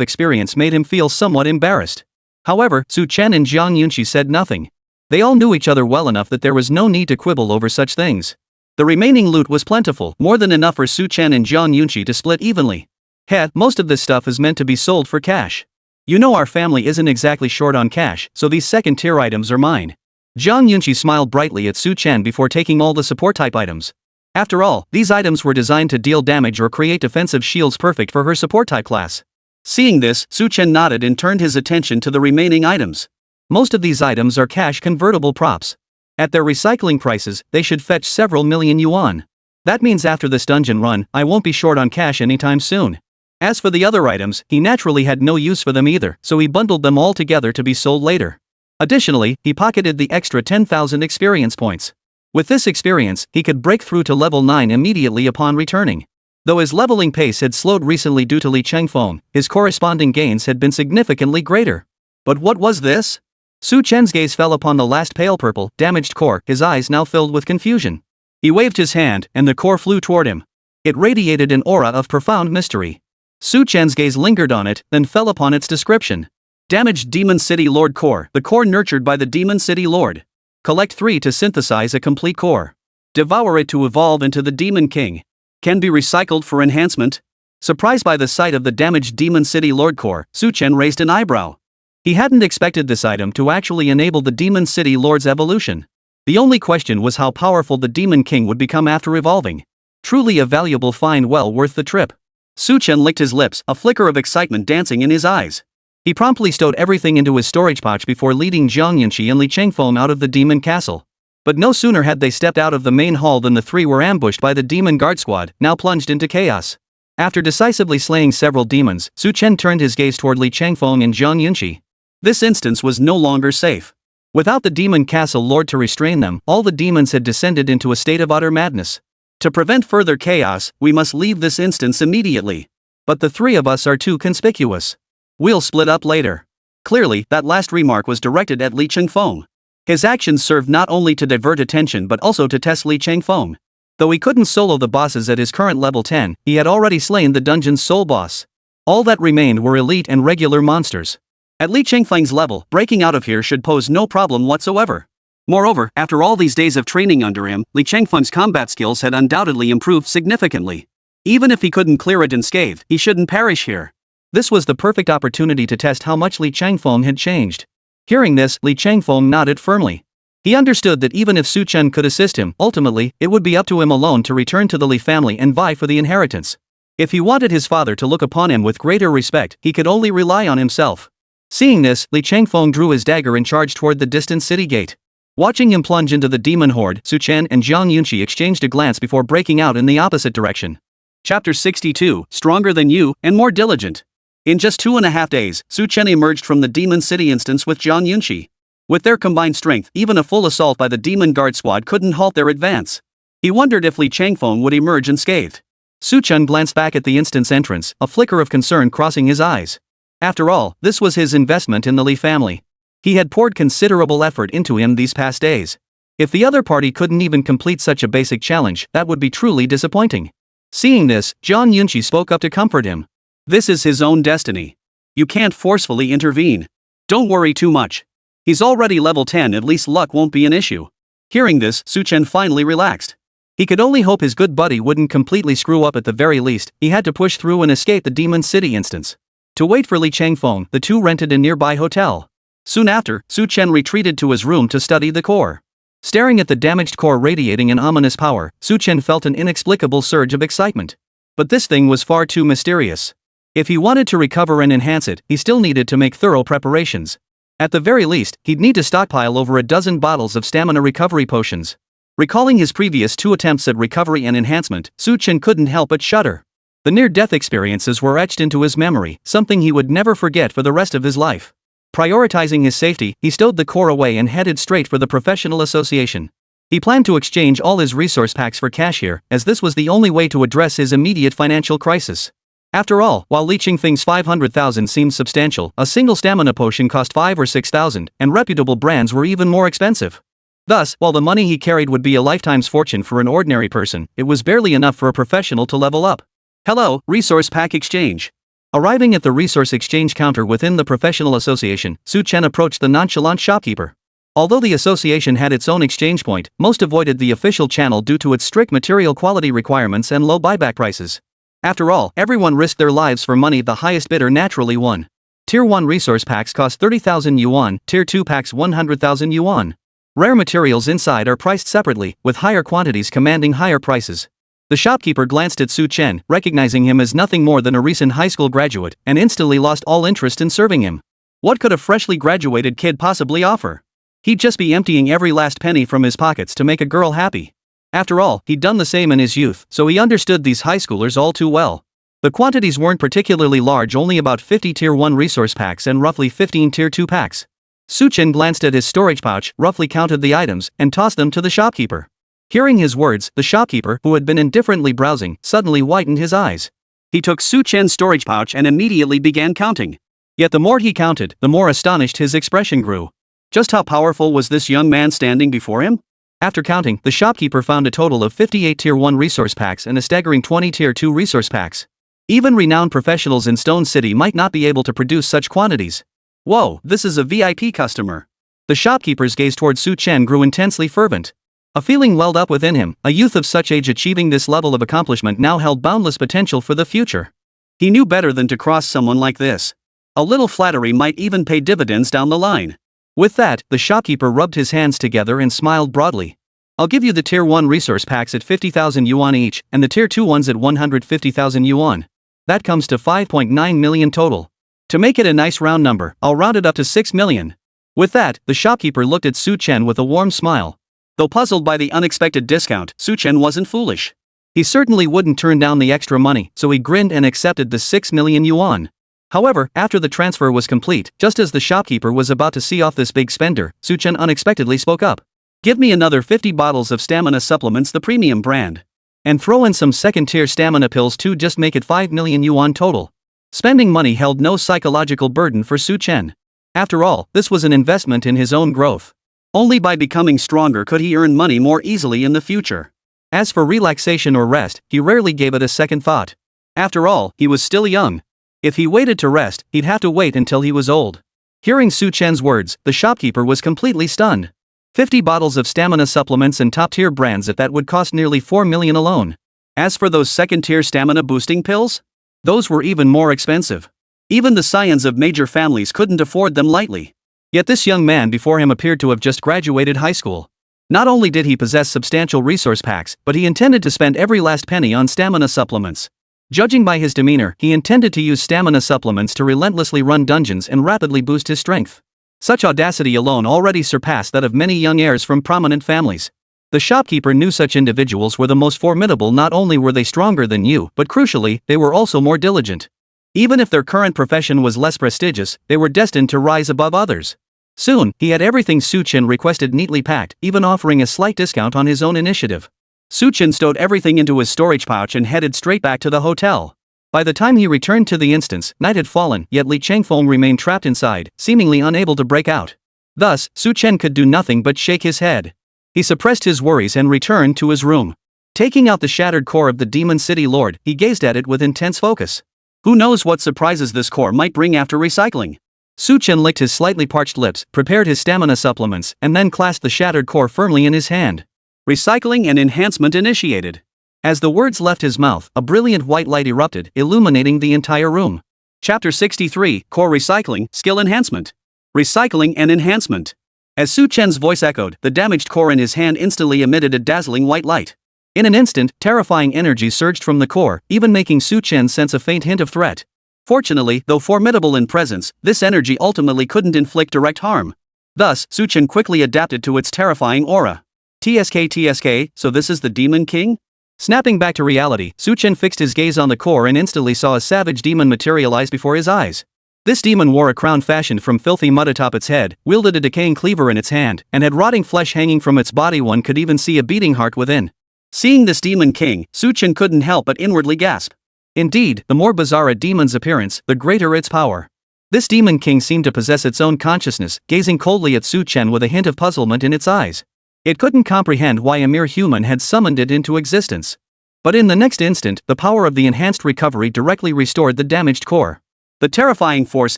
experience made him feel somewhat embarrassed. However, Chen and Zhang Yunqi said nothing. They all knew each other well enough that there was no need to quibble over such things. The remaining loot was plentiful, more than enough for Chen and Zhang Yunqi to split evenly. Heck, most of this stuff is meant to be sold for cash. You know our family isn't exactly short on cash, so these second-tier items are mine. Zhang Yunqi smiled brightly at Chen before taking all the support-type items. After all, these items were designed to deal damage or create defensive shields perfect for her support-type class. Seeing this, Chen nodded and turned his attention to the remaining items. Most of these items are cash-convertible props. At their recycling prices, they should fetch several million yuan. That means after this dungeon run, I won't be short on cash anytime soon. As for the other items, he naturally had no use for them either, so he bundled them all together to be sold later. Additionally, he pocketed the extra 10,000 experience points. With this experience, he could break through to level 9 immediately upon returning. Though his leveling pace had slowed recently due to Li Chengfeng, his corresponding gains had been significantly greater. But what was this? Chen's gaze fell upon the last pale purple, damaged core, his eyes now filled with confusion. He waved his hand, and the core flew toward him. It radiated an aura of profound mystery. Chen's gaze lingered on it, then fell upon its description. Damaged Demon City Lord Core, the core nurtured by the Demon City Lord. Collect 3 to synthesize a complete core. Devour it to evolve into the Demon King. Can be recycled for enhancement. Surprised by the sight of the damaged Demon City Lord Core, Chen raised an eyebrow. He hadn't expected this item to actually enable the Demon City Lord's evolution. The only question was how powerful the Demon King would become after evolving. Truly a valuable find, well worth the trip. Chen licked his lips, a flicker of excitement dancing in his eyes. He promptly stowed everything into his storage pouch before leading Zhang Yunqi and Li Chengfeng out of the Demon Castle. But no sooner had they stepped out of the main hall than the three were ambushed by the Demon Guard Squad, now plunged into chaos. After decisively slaying several demons, Chen turned his gaze toward Li Chengfeng and Zhang Yunqi. This instance was no longer safe. Without the Demon Castle Lord to restrain them, all the demons had descended into a state of utter madness. To prevent further chaos, we must leave this instance immediately. But the three of us are too conspicuous. We'll split up later. Clearly, that last remark was directed at Li Chengfeng. His actions served not only to divert attention but also to test Li Chengfeng. Though he couldn't solo the bosses at his current level 10, he had already slain the dungeon's sole boss. All that remained were elite and regular monsters. At Li Chengfeng's level, breaking out of here should pose no problem whatsoever. Moreover, after all these days of training under him, Li Chengfeng's combat skills had undoubtedly improved significantly. Even if he couldn't clear it unscathed, he shouldn't perish here. This was the perfect opportunity to test how much Li Chengfeng had changed. Hearing this, Li Chengfeng nodded firmly. He understood that even if Su Chen could assist him, ultimately, it would be up to him alone to return to the Li family and vie for the inheritance. If he wanted his father to look upon him with greater respect, he could only rely on himself. Seeing this, Li Changfeng drew his dagger and charged toward the distant city gate. Watching him plunge into the demon horde, Su Chen and Jiang Yunqi exchanged a glance before breaking out in the opposite direction. Chapter 62, Stronger Than You, and More Diligent. In just 2.5 days, Su Chen emerged from the demon city instance with Jiang Yunqi. With their combined strength, even a full assault by the demon guard squad couldn't halt their advance. He wondered if Li Changfeng would emerge unscathed. Su Chen glanced back at the instance entrance, a flicker of concern crossing his eyes. After all, this was his investment in the Li family. He had poured considerable effort into him these past days. If the other party couldn't even complete such a basic challenge, that would be truly disappointing. Seeing this, Jiang Yunqi spoke up to comfort him. This is his own destiny. You can't forcefully intervene. Don't worry too much. He's already level 10, at least luck won't be an issue. Hearing this, Su Chen finally relaxed. He could only hope his good buddy wouldn't completely screw up. At the very least, he had to push through and escape the demon city instance. To wait for Li Changfeng, the two rented a nearby hotel. Soon after, Su Chen retreated to his room to study the core. Staring at the damaged core radiating an ominous power, Su Chen felt an inexplicable surge of excitement. But this thing was far too mysterious. If he wanted to recover and enhance it, he still needed to make thorough preparations. At the very least, he'd need to stockpile over a dozen bottles of stamina recovery potions. Recalling his previous 2 attempts at recovery and enhancement, Su Chen couldn't help but shudder. The near-death experiences were etched into his memory, something he would never forget for the rest of his life. Prioritizing his safety, he stowed the core away and headed straight for the professional association. He planned to exchange all his resource packs for cash here, as this was the only way to address his immediate financial crisis. After all, while Li Changfeng's 500,000 seemed substantial, a single stamina potion cost 5,000 or 6,000, and reputable brands were even more expensive. Thus, while the money he carried would be a lifetime's fortune for an ordinary person, it was barely enough for a professional to level up. Hello, Resource Pack Exchange. Arriving at the resource exchange counter within the professional association, Su Chen approached the nonchalant shopkeeper. Although the association had its own exchange point, most avoided the official channel due to its strict material quality requirements and low buyback prices. After all, everyone risked their lives for money. The highest bidder naturally won. Tier 1 resource packs cost 30,000 yuan, Tier 2 packs 100,000 yuan. Rare materials inside are priced separately, with higher quantities commanding higher prices. The shopkeeper glanced at Su Chen, recognizing him as nothing more than a recent high school graduate, and instantly lost all interest in serving him. What could a freshly graduated kid possibly offer? He'd just be emptying every last penny from his pockets to make a girl happy. After all, he'd done the same in his youth, so he understood these high schoolers all too well. The quantities weren't particularly large, only about 50 Tier 1 resource packs and roughly 15 Tier 2 packs. Su Chen glanced at his storage pouch, roughly counted the items, and tossed them to the shopkeeper. Hearing his words, the shopkeeper, who had been indifferently browsing, suddenly widened his eyes. He took Su Chen's storage pouch and immediately began counting. Yet the more he counted, the more astonished his expression grew. Just how powerful was this young man standing before him? After counting, the shopkeeper found a total of 58 Tier 1 resource packs and a staggering 20 Tier 2 resource packs. Even renowned professionals in Stone City might not be able to produce such quantities. Whoa, this is a VIP customer. The shopkeeper's gaze toward Su Chen grew intensely fervent. A feeling welled up within him. A youth of such age achieving this level of accomplishment now held boundless potential for the future. He knew better than to cross someone like this. A little flattery might even pay dividends down the line. With that, the shopkeeper rubbed his hands together and smiled broadly. I'll give you the Tier 1 resource packs at 50,000 yuan each, and the Tier 2 ones at 150,000 yuan. That comes to 5.9 million total. To make it a nice round number, I'll round it up to 6 million. With that, the shopkeeper looked at Su Chen with a warm smile. Though puzzled by the unexpected discount, Su Chen wasn't foolish. He certainly wouldn't turn down the extra money, so he grinned and accepted the 6 million yuan. However, after the transfer was complete, just as the shopkeeper was about to see off this big spender, Su Chen unexpectedly spoke up. Give me another 50 bottles of stamina supplements, the premium brand. And throw in some second-tier stamina pills too, just make it 5 million yuan total. Spending money held no psychological burden for Su Chen. After all, this was an investment in his own growth. Only by becoming stronger could he earn money more easily in the future. As for relaxation or rest, he rarely gave it a second thought. After all, he was still young. If he waited to rest, he'd have to wait until he was old. Hearing Su Chen's words, the shopkeeper was completely stunned. 50 bottles of stamina supplements and top-tier brands at that would cost nearly 4 million alone. As for those second-tier stamina boosting pills? Those were even more expensive. Even the scions of major families couldn't afford them lightly. Yet this young man before him appeared to have just graduated high school. Not only did he possess substantial resource packs, but he intended to spend every last penny on stamina supplements. Judging by his demeanor, he intended to use stamina supplements to relentlessly run dungeons and rapidly boost his strength. Such audacity alone already surpassed that of many young heirs from prominent families. The shopkeeper knew such individuals were the most formidable. Not only were they stronger than you, but crucially, they were also more diligent. Even if their current profession was less prestigious, they were destined to rise above others. Soon, he had everything Chen requested neatly packed, even offering a slight discount on his own initiative. Chen stowed everything into his storage pouch and headed straight back to the hotel. By the time he returned to the instance, night had fallen, yet Li Changfeng remained trapped inside, seemingly unable to break out. Thus, Chen could do nothing but shake his head. He suppressed his worries and returned to his room. Taking out the shattered core of the Demon City Lord, he gazed at it with intense focus. Who knows what surprises this core might bring after recycling? Chen licked his slightly parched lips, prepared his stamina supplements, and then clasped the shattered core firmly in his hand. Recycling and enhancement initiated. As the words left his mouth, a brilliant white light erupted, illuminating the entire room. Chapter 63, Core Recycling, Skill Enhancement. Recycling and Enhancement. As Chen's voice echoed, the damaged core in his hand instantly emitted a dazzling white light. In an instant, terrifying energy surged from the core, even making Chen sense a faint hint of threat. Fortunately, though formidable in presence, this energy ultimately couldn't inflict direct harm. Thus, Chen quickly adapted to its terrifying aura. TSK, so this is the Demon King? Snapping back to reality, Chen fixed his gaze on the core and instantly saw a savage demon materialize before his eyes. This demon wore a crown fashioned from filthy mud atop its head, wielded a decaying cleaver in its hand, and had rotting flesh hanging from its body. One could even see a beating heart within. Seeing this Demon King, Chen couldn't help but inwardly gasp. Indeed, the more bizarre a demon's appearance, the greater its power. This Demon King seemed to possess its own consciousness, gazing coldly at Chen with a hint of puzzlement in its eyes. It couldn't comprehend why a mere human had summoned it into existence. But in the next instant, the power of the enhanced recovery directly restored the damaged core. The terrifying force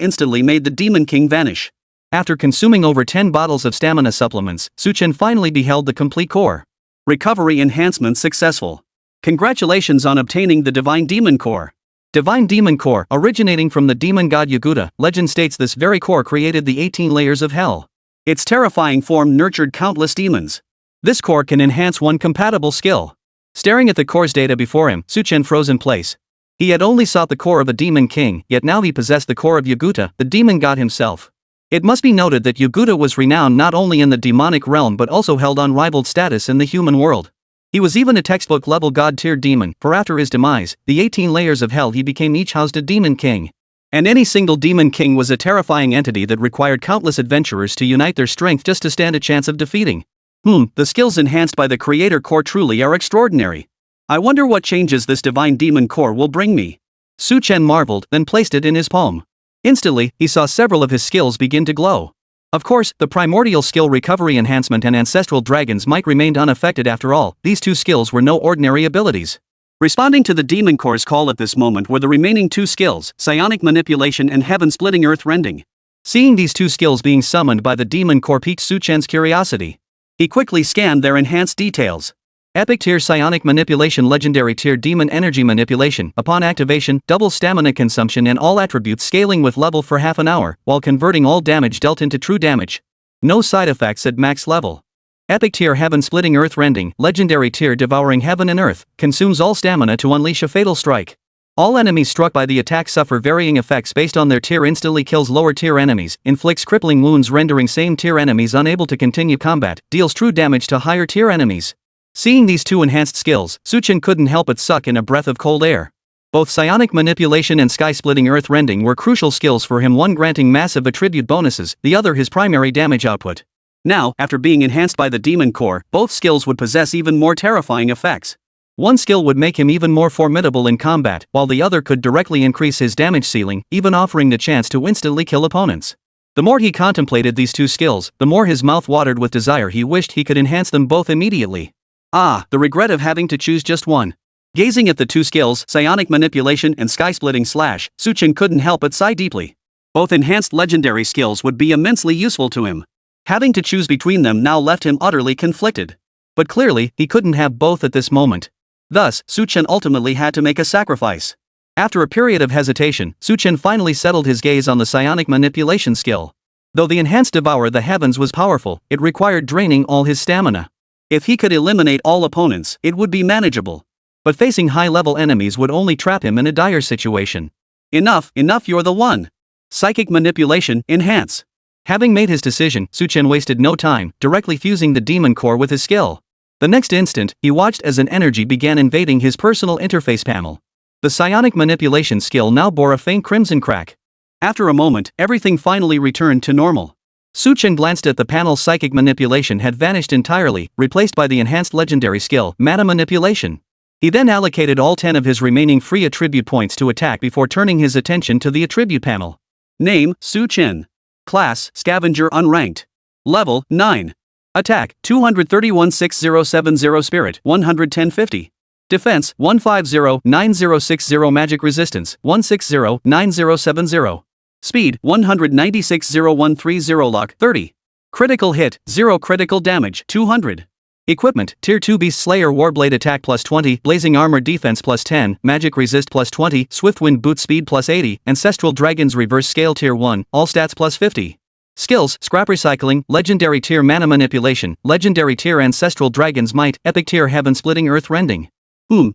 instantly made the Demon King vanish. After consuming over 10 bottles of stamina supplements, Chen finally beheld the complete core. Recovery enhancement successful. Congratulations on obtaining the Divine Demon Core. Divine Demon Core, originating from the demon god Yaguda, legend states this very core created the 18 layers of hell. Its terrifying form nurtured countless demons. This core can enhance one compatible skill. Staring at the core's data before him, Chen froze in place. He had only sought the core of a demon king, yet now he possessed the core of Yaguda, the demon god himself. It must be noted that Yaguda was renowned not only in the demonic realm but also held unrivaled status in the human world. He was even a textbook-level god-tier demon, for after his demise, the 18 layers of hell he became each housed a demon king. And any single demon king was a terrifying entity that required countless adventurers to unite their strength just to stand a chance of defeating. The skills enhanced by the creator core truly are extraordinary. I wonder what changes this divine demon core will bring me. Chen marveled, then placed it in his palm. Instantly, he saw several of his skills begin to glow. Of course, the primordial skill recovery enhancement and ancestral dragons might remain unaffected. After all, these two skills were no ordinary abilities. Responding to the demon core's call at this moment were the remaining two skills, psionic manipulation and heaven-splitting earth-rending. Seeing these two skills being summoned by the demon core piqued Chen's curiosity. He quickly scanned their enhanced details. Epic tier psionic manipulation, legendary tier demon energy manipulation, upon activation, double stamina consumption and all attributes scaling with level for half an hour, while converting all damage dealt into true damage. No side effects at max level. Epic tier heaven-splitting earth-rending, legendary tier devouring heaven and earth, consumes all stamina to unleash a fatal strike. All enemies struck by the attack suffer varying effects based on their tier, instantly kills lower tier enemies, inflicts crippling wounds rendering same tier enemies unable to continue combat, deals true damage to higher tier enemies. Seeing these two enhanced skills, Chen couldn't help but suck in a breath of cold air. Both psionic manipulation and sky-splitting earth-rending were crucial skills for him, one granting massive attribute bonuses, the other his primary damage output. Now, after being enhanced by the demon core, both skills would possess even more terrifying effects. One skill would make him even more formidable in combat, while the other could directly increase his damage ceiling, even offering the chance to instantly kill opponents. The more he contemplated these two skills, the more his mouth watered with desire. He wished he could enhance them both immediately. The regret of having to choose just one. Gazing at the two skills, psionic manipulation and sky-splitting slash, Chen couldn't help but sigh deeply. Both enhanced legendary skills would be immensely useful to him. Having to choose between them now left him utterly conflicted. But clearly, he couldn't have both at this moment. Thus, Chen ultimately had to make a sacrifice. After a period of hesitation, Chen finally settled his gaze on the psionic manipulation skill. Though the enhanced Devour the Heavens was powerful, it required draining all his stamina. If he could eliminate all opponents, it would be manageable. But facing high-level enemies would only trap him in a dire situation. Enough, you're the one. Psychic Manipulation, Enhance. Having made his decision, Chen wasted no time, directly fusing the demon core with his skill. The next instant, he watched as an energy began invading his personal interface panel. The psionic manipulation skill now bore a faint crimson crack. After a moment, everything finally returned to normal. Chen glanced at the panel's psychic manipulation had vanished entirely, replaced by the enhanced legendary skill, mana manipulation. He then allocated all 10 of his remaining free attribute points to attack before turning his attention to the attribute panel. Name, Chen. Class, Scavenger unranked. Level, 9. Attack, 231-6070 Spirit, 110-50. Defense, 150-9060 Magic Resistance, 160-9070. Speed, 196-0130 Luck, 30. Critical hit, 0 critical damage, 200. Equipment, Tier 2 Beast Slayer Warblade Attack plus 20, Blazing Armor Defense plus 10, Magic Resist plus 20, Swiftwind Boot Speed plus 80, Ancestral Dragon's Reverse Scale Tier 1, All Stats plus 50. Skills, Scrap Recycling, Legendary Tier Mana Manipulation, Legendary Tier Ancestral Dragon's Might, Epic Tier Heaven Splitting Earth Rending.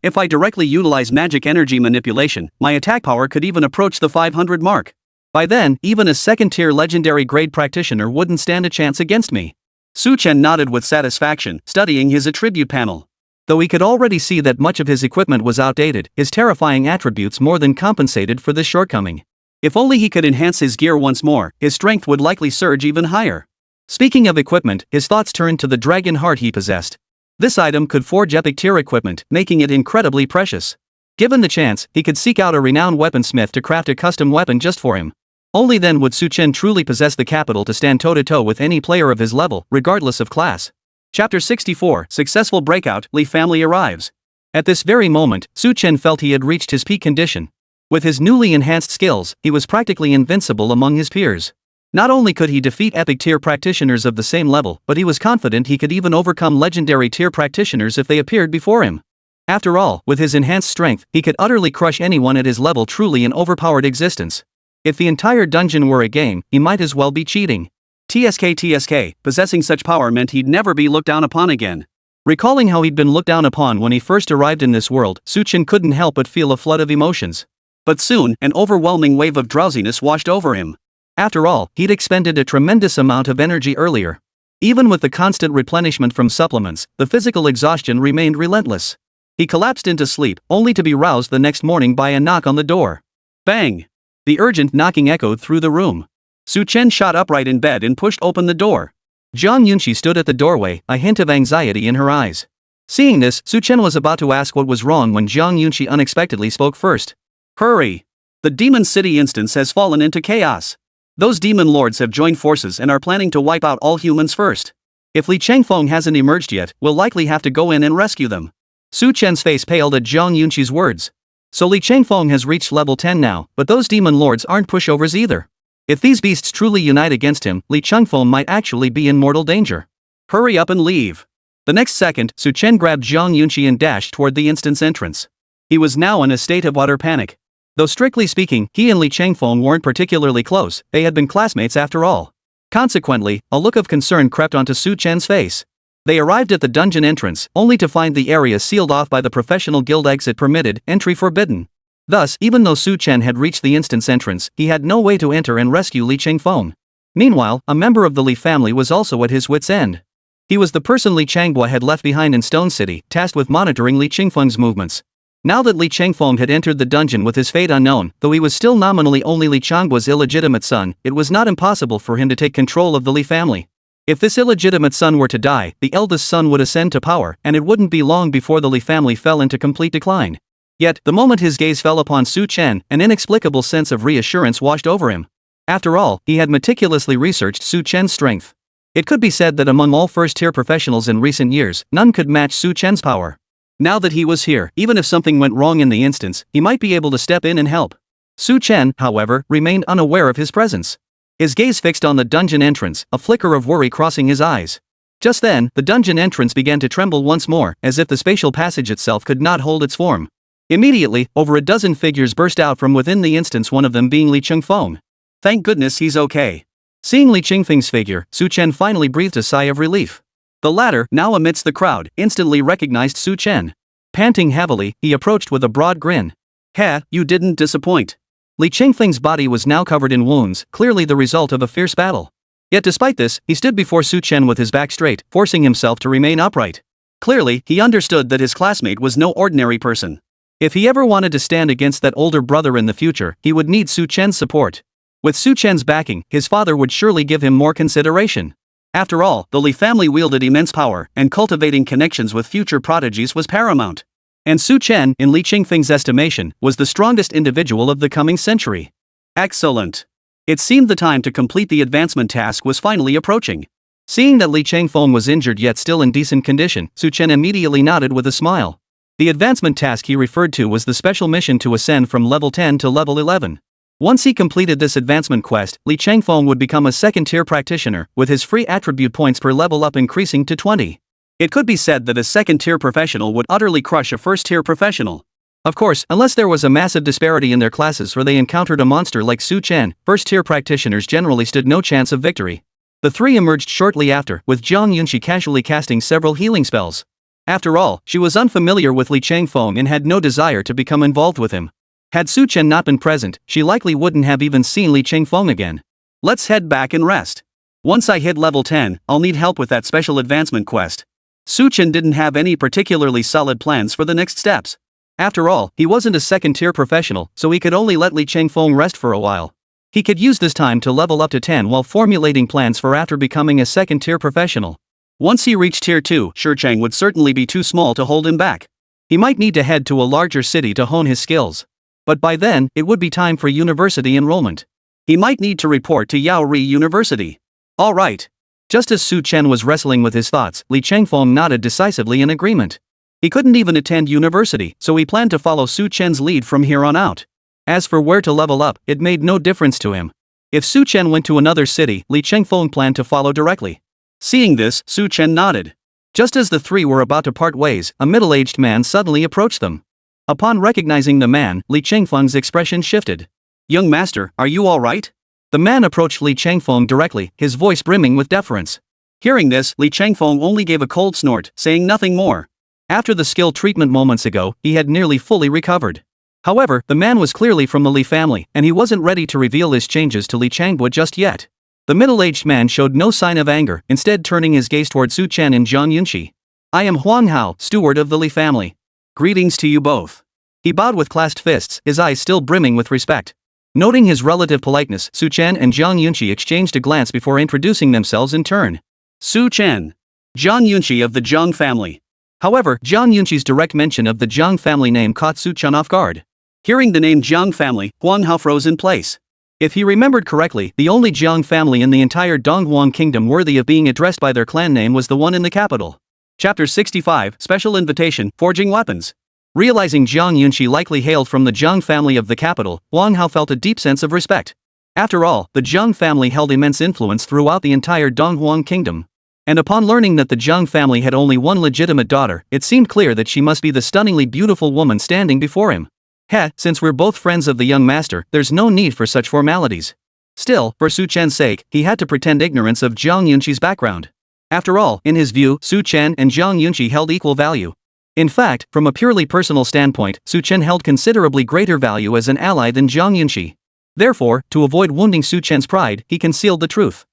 If I directly utilize magic energy manipulation, my attack power could even approach the 500 mark. By then, even a second-tier legendary grade practitioner wouldn't stand a chance against me. Chen nodded with satisfaction, studying his attribute panel. Though he could already see that much of his equipment was outdated, his terrifying attributes more than compensated for this shortcoming. If only he could enhance his gear once more, his strength would likely surge even higher. Speaking of equipment, his thoughts turned to the dragon heart he possessed. This item could forge epic tier equipment, making it incredibly precious. Given the chance, he could seek out a renowned weaponsmith to craft a custom weapon just for him. Only then would Chen truly possess the capital to stand toe-to-toe with any player of his level, regardless of class. Chapter 64, Successful Breakout, Li family arrives. At this very moment, Chen felt he had reached his peak condition. With his newly enhanced skills, he was practically invincible among his peers. Not only could he defeat epic tier practitioners of the same level, but he was confident he could even overcome legendary tier practitioners if they appeared before him. After all, with his enhanced strength, he could utterly crush anyone at his level, truly an overpowered existence. If the entire dungeon were a game, he might as well be cheating. TSK, possessing such power meant he'd never be looked down upon again. Recalling how he'd been looked down upon when he first arrived in this world, Chen couldn't help but feel a flood of emotions. But soon, an overwhelming wave of drowsiness washed over him. After all, he'd expended a tremendous amount of energy earlier. Even with the constant replenishment from supplements, the physical exhaustion remained relentless. He collapsed into sleep, only to be roused the next morning by a knock on the door. Bang! The urgent knocking echoed through the room. Chen shot upright in bed and pushed open the door. Zhang Yunqi stood at the doorway, a hint of anxiety in her eyes. Seeing this, Chen was about to ask what was wrong when Zhang Yunqi unexpectedly spoke first. Hurry! The Demon City instance has fallen into chaos. Those demon lords have joined forces and are planning to wipe out all humans first. If Li Changfeng hasn't emerged yet, we'll likely have to go in and rescue them. Chen's face paled at Zhang Yunqi's words. So Li Changfeng has reached level 10 now, but those demon lords aren't pushovers either. If these beasts truly unite against him, Li Changfeng might actually be in mortal danger. Hurry up and leave. The next second, Chen grabbed Zhang Yunqi and dashed toward the instance entrance. He was now in a state of utter panic. Though strictly speaking, he and Li Changfeng weren't particularly close, they had been classmates after all. Consequently, a look of concern crept onto Chen's face. They arrived at the dungeon entrance, only to find the area sealed off by the professional guild exit permitted, entry forbidden. Thus, even though Chen had reached the instance entrance, he had no way to enter and rescue Li Changfeng. Meanwhile, a member of the Li family was also at his wit's end. He was the person Li Changhua had left behind in Stone City, tasked with monitoring Li Changfeng's movements. Now that Li Changfeng had entered the dungeon with his fate unknown, though he was still nominally only Li Changhua's illegitimate son, it was not impossible for him to take control of the Li family. If this illegitimate son were to die, the eldest son would ascend to power, and it wouldn't be long before the Li family fell into complete decline. Yet, the moment his gaze fell upon Chen, an inexplicable sense of reassurance washed over him. After all, he had meticulously researched Chen's strength. It could be said that among all first-tier professionals in recent years, none could match Chen's power. Now that he was here, even if something went wrong in the instance, he might be able to step in and help. Chen, however, remained unaware of his presence. His gaze fixed on the dungeon entrance, a flicker of worry crossing his eyes. Just then, the dungeon entrance began to tremble once more, as if the spatial passage itself could not hold its form. Immediately, over a dozen figures burst out from within the instance, one of them being Li Changfeng. Thank goodness he's okay. Seeing Li Qingfeng's figure, Su Chen finally breathed a sigh of relief. The latter, now amidst the crowd, instantly recognized Su Chen. Panting heavily, he approached with a broad grin. "Heh, you didn't disappoint." Li Qingfeng's body was now covered in wounds, clearly the result of a fierce battle. Yet despite this, he stood before Su Chen with his back straight, forcing himself to remain upright. Clearly, he understood that his classmate was no ordinary person. If he ever wanted to stand against that older brother in the future, he would need Su Chen's support. With Su Chen's backing, his father would surely give him more consideration. After all, the Li family wielded immense power, and cultivating connections with future prodigies was paramount. And Su Chen, in Li Qingfeng's estimation, was the strongest individual of the coming century. Excellent. It seemed the time to complete the advancement task was finally approaching. Seeing that Li Qingfeng was injured yet still in decent condition, Su Chen immediately nodded with a smile. The advancement task he referred to was the special mission to ascend from level 10 to level 11. Once he completed this advancement quest, Li Qingfeng would become a second-tier practitioner, with his free attribute points per level up increasing to 20. It could be said that a second-tier professional would utterly crush a first-tier professional. Of course, unless there was a massive disparity in their classes or they encountered a monster like Su Chen, first-tier practitioners generally stood no chance of victory. The three emerged shortly after, with Zhang Yunxi casually casting several healing spells. After all, she was unfamiliar with Li Qingfeng and had no desire to become involved with him. Had Su Chen not been present, she likely wouldn't have even seen Li Qingfeng again. Let's head back and rest. Once I hit level 10, I'll need help with that special advancement quest. Su Chen didn't have any particularly solid plans for the next steps. After all, he wasn't a second-tier professional, so he could only let Li Qingfeng rest for a while. He could use this time to level up to 10 while formulating plans for after becoming a second-tier professional. Once he reached tier 2, Shicheng would certainly be too small to hold him back. He might need to head to a larger city to hone his skills. But by then, it would be time for university enrollment. He might need to report to Yaori University. Alright. Just as Su Chen was wrestling with his thoughts, Li Qingfeng nodded decisively in agreement. He couldn't even attend university, so he planned to follow Su Chen's lead from here on out. As for where to level up, it made no difference to him. If Su Chen went to another city, Li Qingfeng planned to follow directly. Seeing this, Su Chen nodded. Just as the three were about to part ways, a middle-aged man suddenly approached them. Upon recognizing the man, Li Qingfeng's expression shifted. "Young master, are you all right?" The man approached Li Qingfeng directly, his voice brimming with deference. Hearing this, Li Qingfeng only gave a cold snort, saying nothing more. After the skill treatment moments ago, he had nearly fully recovered. However, the man was clearly from the Li family, and he wasn't ready to reveal his changes to Li Changbua just yet. The middle-aged man showed no sign of anger, instead turning his gaze toward Su Chen and Zhang Yunxi. "I am Huang Hao, steward of the Li family. Greetings to you both." He bowed with clasped fists, his eyes still brimming with respect. Noting his relative politeness, Su Chen and Zhang Yunxi exchanged a glance before introducing themselves in turn. Su Chen. Zhang Yunxi of the Zhang family. However, Zhang Yunxi's direct mention of the Zhang family name caught Su Chen off guard. Hearing the name Zhang family, Huang Hao froze in place. If he remembered correctly, the only Zhang family in the entire Donghuang kingdom worthy of being addressed by their clan name was the one in the capital. Chapter 65, Special Invitation, Forging Weapons. Realizing Zhang Yunxi likely hailed from the Zhang family of the capital, Huang Hao felt a deep sense of respect. After all, the Zhang family held immense influence throughout the entire Donghuang kingdom. And upon learning that the Zhang family had only one legitimate daughter, it seemed clear that she must be the stunningly beautiful woman standing before him. Since we're both friends of the young master, there's no need for such formalities. Still, for Su Chen's sake, he had to pretend ignorance of Zhang Yunxi's background. After all, in his view, Su Chen and Zhang Yunxi held equal value. In fact, from a purely personal standpoint, Su Chen held considerably greater value as an ally than Zhang Yunxi. Therefore, to avoid wounding Su Chen's pride, he concealed the truth.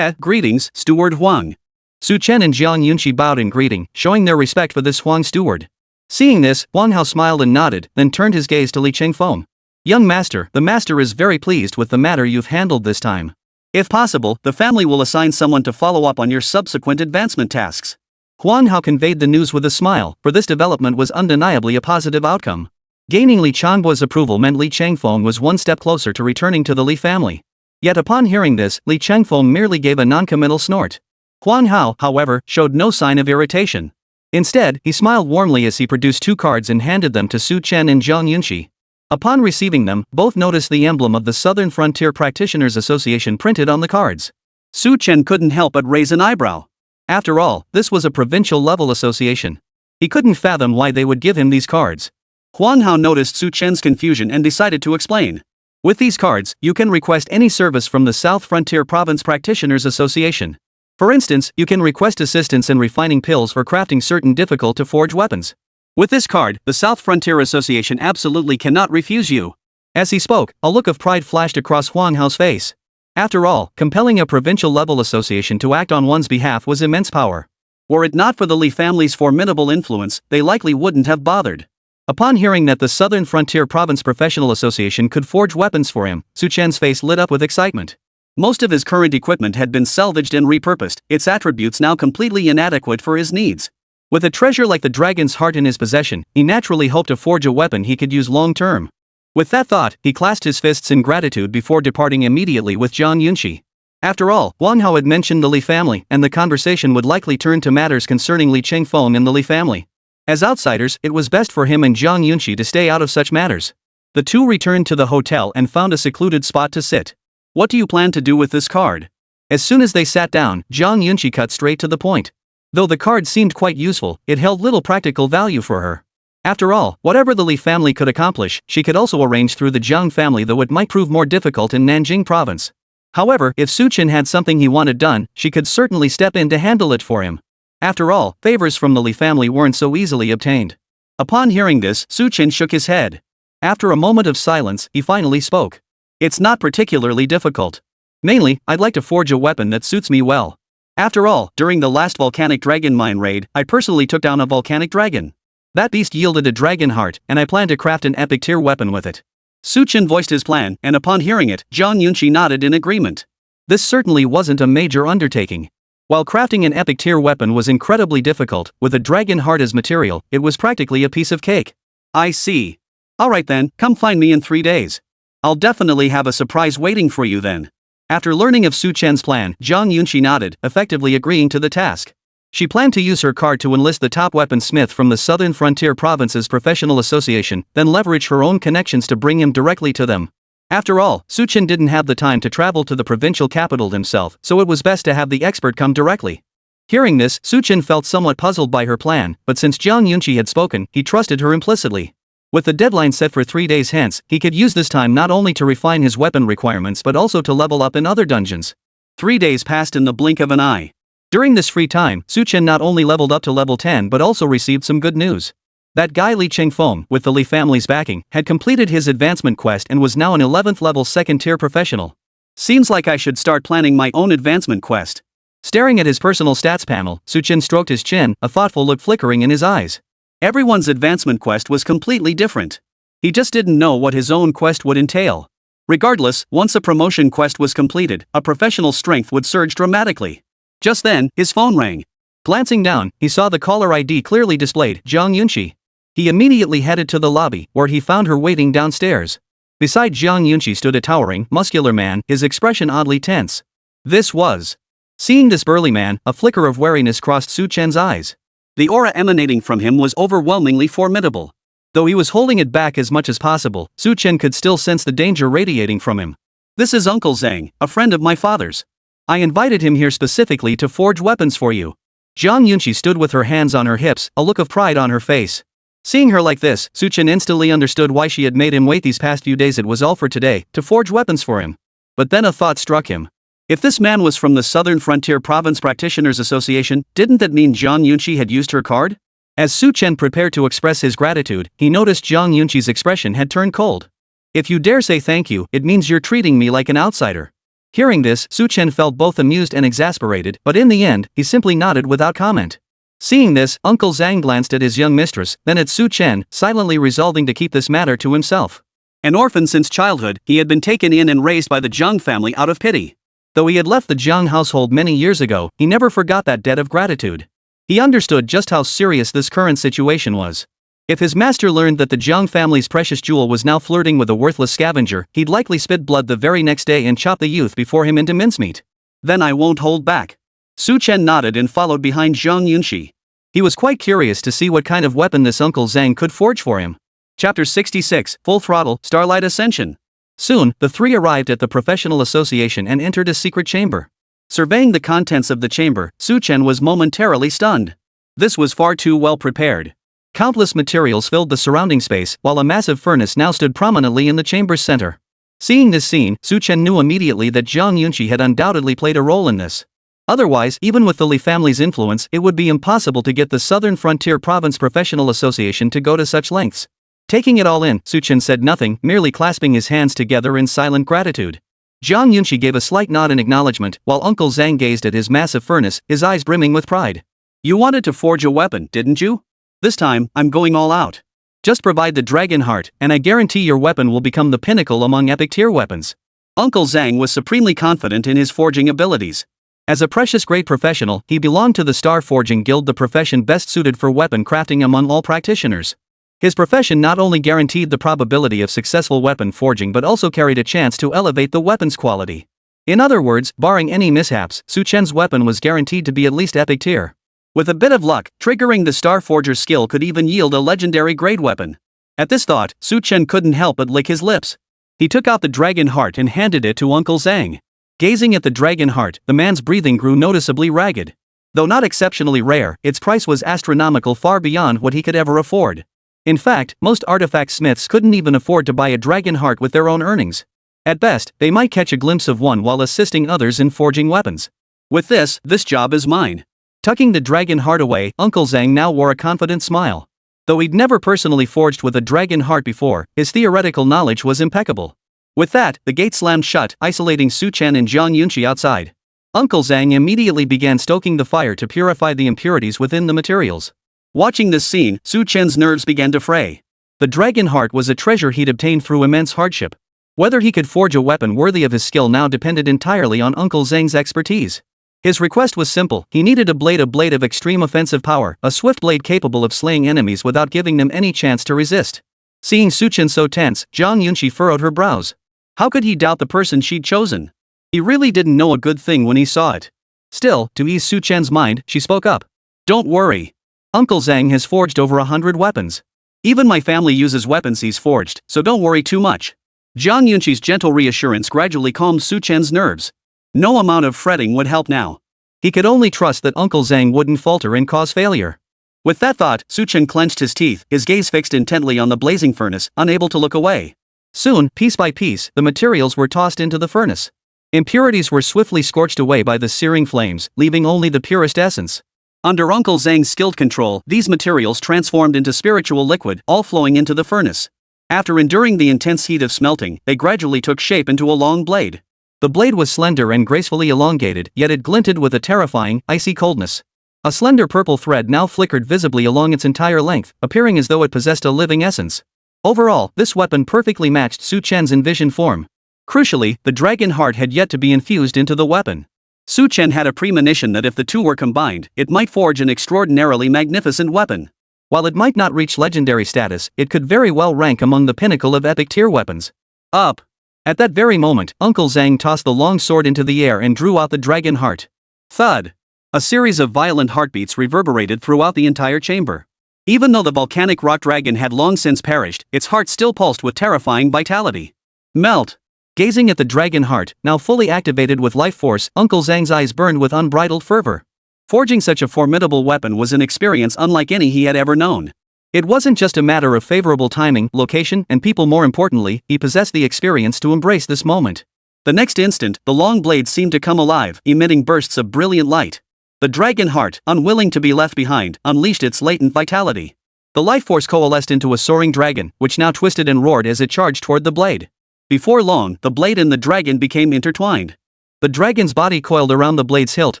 Greetings, Steward Huang. Su Chen and Zhang Yunxi bowed in greeting, showing their respect for this Huang steward. Seeing this, Huang Hao smiled and nodded, then turned his gaze to Li Qingfeng. Young master, the master is very pleased with the matter you've handled this time. If possible, the family will assign someone to follow up on your subsequent advancement tasks. Huang Hao conveyed the news with a smile, for this development was undeniably a positive outcome. Gaining Li Changbua's approval meant Li Changfeng was one step closer to returning to the Li family. Yet upon hearing this, Li Changfeng merely gave a non-committal snort. Huang Hao, however, showed no sign of irritation. Instead, he smiled warmly as he produced two cards and handed them to Su Chen and Zhang Yunxi. Upon receiving them, both noticed the emblem of the Southern Frontier Practitioners Association printed on the cards. Su Chen couldn't help but raise an eyebrow. After all, this was a provincial-level association. He couldn't fathom why they would give him these cards. Huang Hao noticed Su Chen's confusion and decided to explain. With these cards, you can request any service from the South Frontier Province Practitioners Association. For instance, you can request assistance in refining pills or crafting certain difficult-to-forge weapons. With this card, the South Frontier Association absolutely cannot refuse you. As he spoke, a look of pride flashed across Huang Hao's face. After all, compelling a provincial-level association to act on one's behalf was immense power. Were it not for the Li family's formidable influence, they likely wouldn't have bothered. Upon hearing that the Southern Frontier Province Professional Association could forge weapons for him, Su Chen's face lit up with excitement. Most of his current equipment had been salvaged and repurposed, its attributes now completely inadequate for his needs. With a treasure like the dragon's heart in his possession, he naturally hoped to forge a weapon he could use long-term. With that thought, he clasped his fists in gratitude before departing immediately with Zhang Yunxi. After all, Huang Hao had mentioned the Li family, and the conversation would likely turn to matters concerning Li Chengfeng and the Li family. As outsiders, it was best for him and Zhang Yunxi to stay out of such matters. The two returned to the hotel and found a secluded spot to sit. What do you plan to do with this card? As soon as they sat down, Zhang Yunxi cut straight to the point. Though the card seemed quite useful, it held little practical value for her. After all, whatever the Li family could accomplish, she could also arrange through the Zhang family, though it might prove more difficult in Nanjing province. However, if Su Chen had something he wanted done, she could certainly step in to handle it for him. After all, favors from the Li family weren't so easily obtained. Upon hearing this, Su Chen shook his head. After a moment of silence, he finally spoke. It's not particularly difficult. Mainly, I'd like to forge a weapon that suits me well. After all, during the last volcanic dragon mine raid, I personally took down a volcanic dragon. That beast yielded a dragon heart, and I plan to craft an epic tier weapon with it. Su Chen voiced his plan, and upon hearing it, Zhang Yunxi nodded in agreement. This certainly wasn't a major undertaking. While crafting an epic tier weapon was incredibly difficult, with a dragon heart as material, it was practically a piece of cake. I see. Alright then, come find me in 3 days. I'll definitely have a surprise waiting for you then. After learning of Su Chen's plan, Zhang Yunxi nodded, effectively agreeing to the task. She planned to use her card to enlist the top weaponsmith from the Southern Frontier Province's Professional Association, then leverage her own connections to bring him directly to them. After all, Su Chen didn't have the time to travel to the provincial capital himself, so it was best to have the expert come directly. Hearing this, Su Chen felt somewhat puzzled by her plan, but since Zhang Yunxi had spoken, he trusted her implicitly. With the deadline set for 3 days hence, he could use this time not only to refine his weapon requirements but also to level up in other dungeons. 3 days passed in the blink of an eye. During this free time, Su Chen not only leveled up to level 10 but also received some good news. That guy Li Chengfeng, with the Li family's backing, had completed his advancement quest and was now an 11th level second tier professional. Seems like I should start planning my own advancement quest. Staring at his personal stats panel, Su Chen stroked his chin, a thoughtful look flickering in his eyes. Everyone's advancement quest was completely different. He just didn't know what his own quest would entail. Regardless, once a promotion quest was completed, a professional strength would surge dramatically. Just then, his phone rang. Glancing down, he saw the caller ID clearly displayed, Zhang Yunxi. He immediately headed to the lobby, where he found her waiting downstairs. Beside Zhang Yunxi stood a towering, muscular man, his expression oddly tense. This was. Seeing this burly man, a flicker of wariness crossed Su Chen's eyes. The aura emanating from him was overwhelmingly formidable. Though he was holding it back as much as possible, Su Chen could still sense the danger radiating from him. This is Uncle Zhang, a friend of my father's. I invited him here specifically to forge weapons for you. Zhang Yunxi stood with her hands on her hips, a look of pride on her face. Seeing her like this, Su Chen instantly understood why she had made him wait these past few days. It was all for today, to forge weapons for him. But then a thought struck him. If this man was from the Southern Frontier Province Practitioners Association, didn't that mean Zhang Yunxi had used her card? As Su Chen prepared to express his gratitude, he noticed Zhang Yunxi's expression had turned cold. If you dare say thank you, it means you're treating me like an outsider. Hearing this, Su Chen felt both amused and exasperated, but in the end, he simply nodded without comment. Seeing this, Uncle Zhang glanced at his young mistress, then at Su Chen, silently resolving to keep this matter to himself. An orphan since childhood, he had been taken in and raised by the Zhang family out of pity. Though he had left the Zhang household many years ago, he never forgot that debt of gratitude. He understood just how serious this current situation was. If his master learned that the Zhang family's precious jewel was now flirting with a worthless scavenger, he'd likely spit blood the very next day and chop the youth before him into mincemeat. Then I won't hold back. Su Chen nodded and followed behind Zhang Yunxi. He was quite curious to see what kind of weapon this Uncle Zhang could forge for him. Chapter 66, Full Throttle, Starlight Ascension. Soon, the three arrived at the professional association and entered a secret chamber. Surveying the contents of the chamber, Su Chen was momentarily stunned. This was far too well prepared. Countless materials filled the surrounding space, while a massive furnace now stood prominently in the chamber's center. Seeing this scene, Su Chen knew immediately that Zhang Yunqi had undoubtedly played a role in this. Otherwise, even with the Li family's influence, it would be impossible to get the Southern Frontier Province Professional Association to go to such lengths. Taking it all in, Su Chen said nothing, merely clasping his hands together in silent gratitude. Zhang Yunqi gave a slight nod in acknowledgement, while Uncle Zhang gazed at his massive furnace, his eyes brimming with pride. You wanted to forge a weapon, didn't you? This time, I'm going all out. Just provide the dragon heart, and I guarantee your weapon will become the pinnacle among epic tier weapons. Uncle Zhang was supremely confident in his forging abilities. As a precious great professional, he belonged to the Star Forging Guild, the profession best suited for weapon crafting among all practitioners. His profession not only guaranteed the probability of successful weapon forging but also carried a chance to elevate the weapon's quality. In other words, barring any mishaps, Su Chen's weapon was guaranteed to be at least epic tier. With a bit of luck, triggering the Star Forger's skill could even yield a legendary grade weapon. At this thought, Su Chen couldn't help but lick his lips. He took out the dragon heart and handed it to Uncle Zhang. Gazing at the dragon heart, the man's breathing grew noticeably ragged. Though not exceptionally rare, its price was astronomical, far beyond what he could ever afford. In fact, most artifact smiths couldn't even afford to buy a dragon heart with their own earnings. At best, they might catch a glimpse of one while assisting others in forging weapons. With this job is mine. Tucking the dragon heart away, Uncle Zhang now wore a confident smile. Though he'd never personally forged with a dragon heart before, his theoretical knowledge was impeccable. With that, the gate slammed shut, isolating Su Chen and Zhang Yunqi outside. Uncle Zhang immediately began stoking the fire to purify the impurities within the materials. Watching this scene, Su Chen's nerves began to fray. The dragon heart was a treasure he'd obtained through immense hardship. Whether he could forge a weapon worthy of his skill now depended entirely on Uncle Zhang's expertise. His request was simple: he needed a blade of extreme offensive power, a swift blade capable of slaying enemies without giving them any chance to resist. Seeing Su Chen so tense, Zhang Yunqi furrowed her brows. How could he doubt the person she'd chosen? He really didn't know a good thing when he saw it. Still, to ease Su Chen's mind, she spoke up. Don't worry. Uncle Zhang has forged over 100 weapons. Even my family uses weapons he's forged, so don't worry too much. Zhang Yunqi's gentle reassurance gradually calmed Su Chen's nerves. No amount of fretting would help now. He could only trust that Uncle Zhang wouldn't falter and cause failure. With that thought, Su Chen clenched his teeth, his gaze fixed intently on the blazing furnace, unable to look away. Soon, piece by piece, the materials were tossed into the furnace. Impurities were swiftly scorched away by the searing flames, leaving only the purest essence. Under Uncle Zhang's skilled control, these materials transformed into spiritual liquid, all flowing into the furnace. After enduring the intense heat of smelting, they gradually took shape into a long blade. The blade was slender and gracefully elongated, yet it glinted with a terrifying, icy coldness. A slender purple thread now flickered visibly along its entire length, appearing as though it possessed a living essence. Overall, this weapon perfectly matched Su Chen's envisioned form. Crucially, the dragon heart had yet to be infused into the weapon. Su Chen had a premonition that if the two were combined, it might forge an extraordinarily magnificent weapon. While it might not reach legendary status, it could very well rank among the pinnacle of epic tier weapons. Up! At that very moment, Uncle Zhang tossed the long sword into the air and drew out the dragon heart. Thud! A series of violent heartbeats reverberated throughout the entire chamber. Even though the volcanic rock dragon had long since perished, its heart still pulsed with terrifying vitality. Melt! Gazing at the dragon heart, now fully activated with life force, Uncle Zhang's eyes burned with unbridled fervor. Forging such a formidable weapon was an experience unlike any he had ever known. It wasn't just a matter of favorable timing, location, and people. More importantly, he possessed the experience to embrace this moment. The next instant, the long blade seemed to come alive, emitting bursts of brilliant light. The dragon heart, unwilling to be left behind, unleashed its latent vitality. The life force coalesced into a soaring dragon, which now twisted and roared as it charged toward the blade. Before long, the blade and the dragon became intertwined. The dragon's body coiled around the blade's hilt,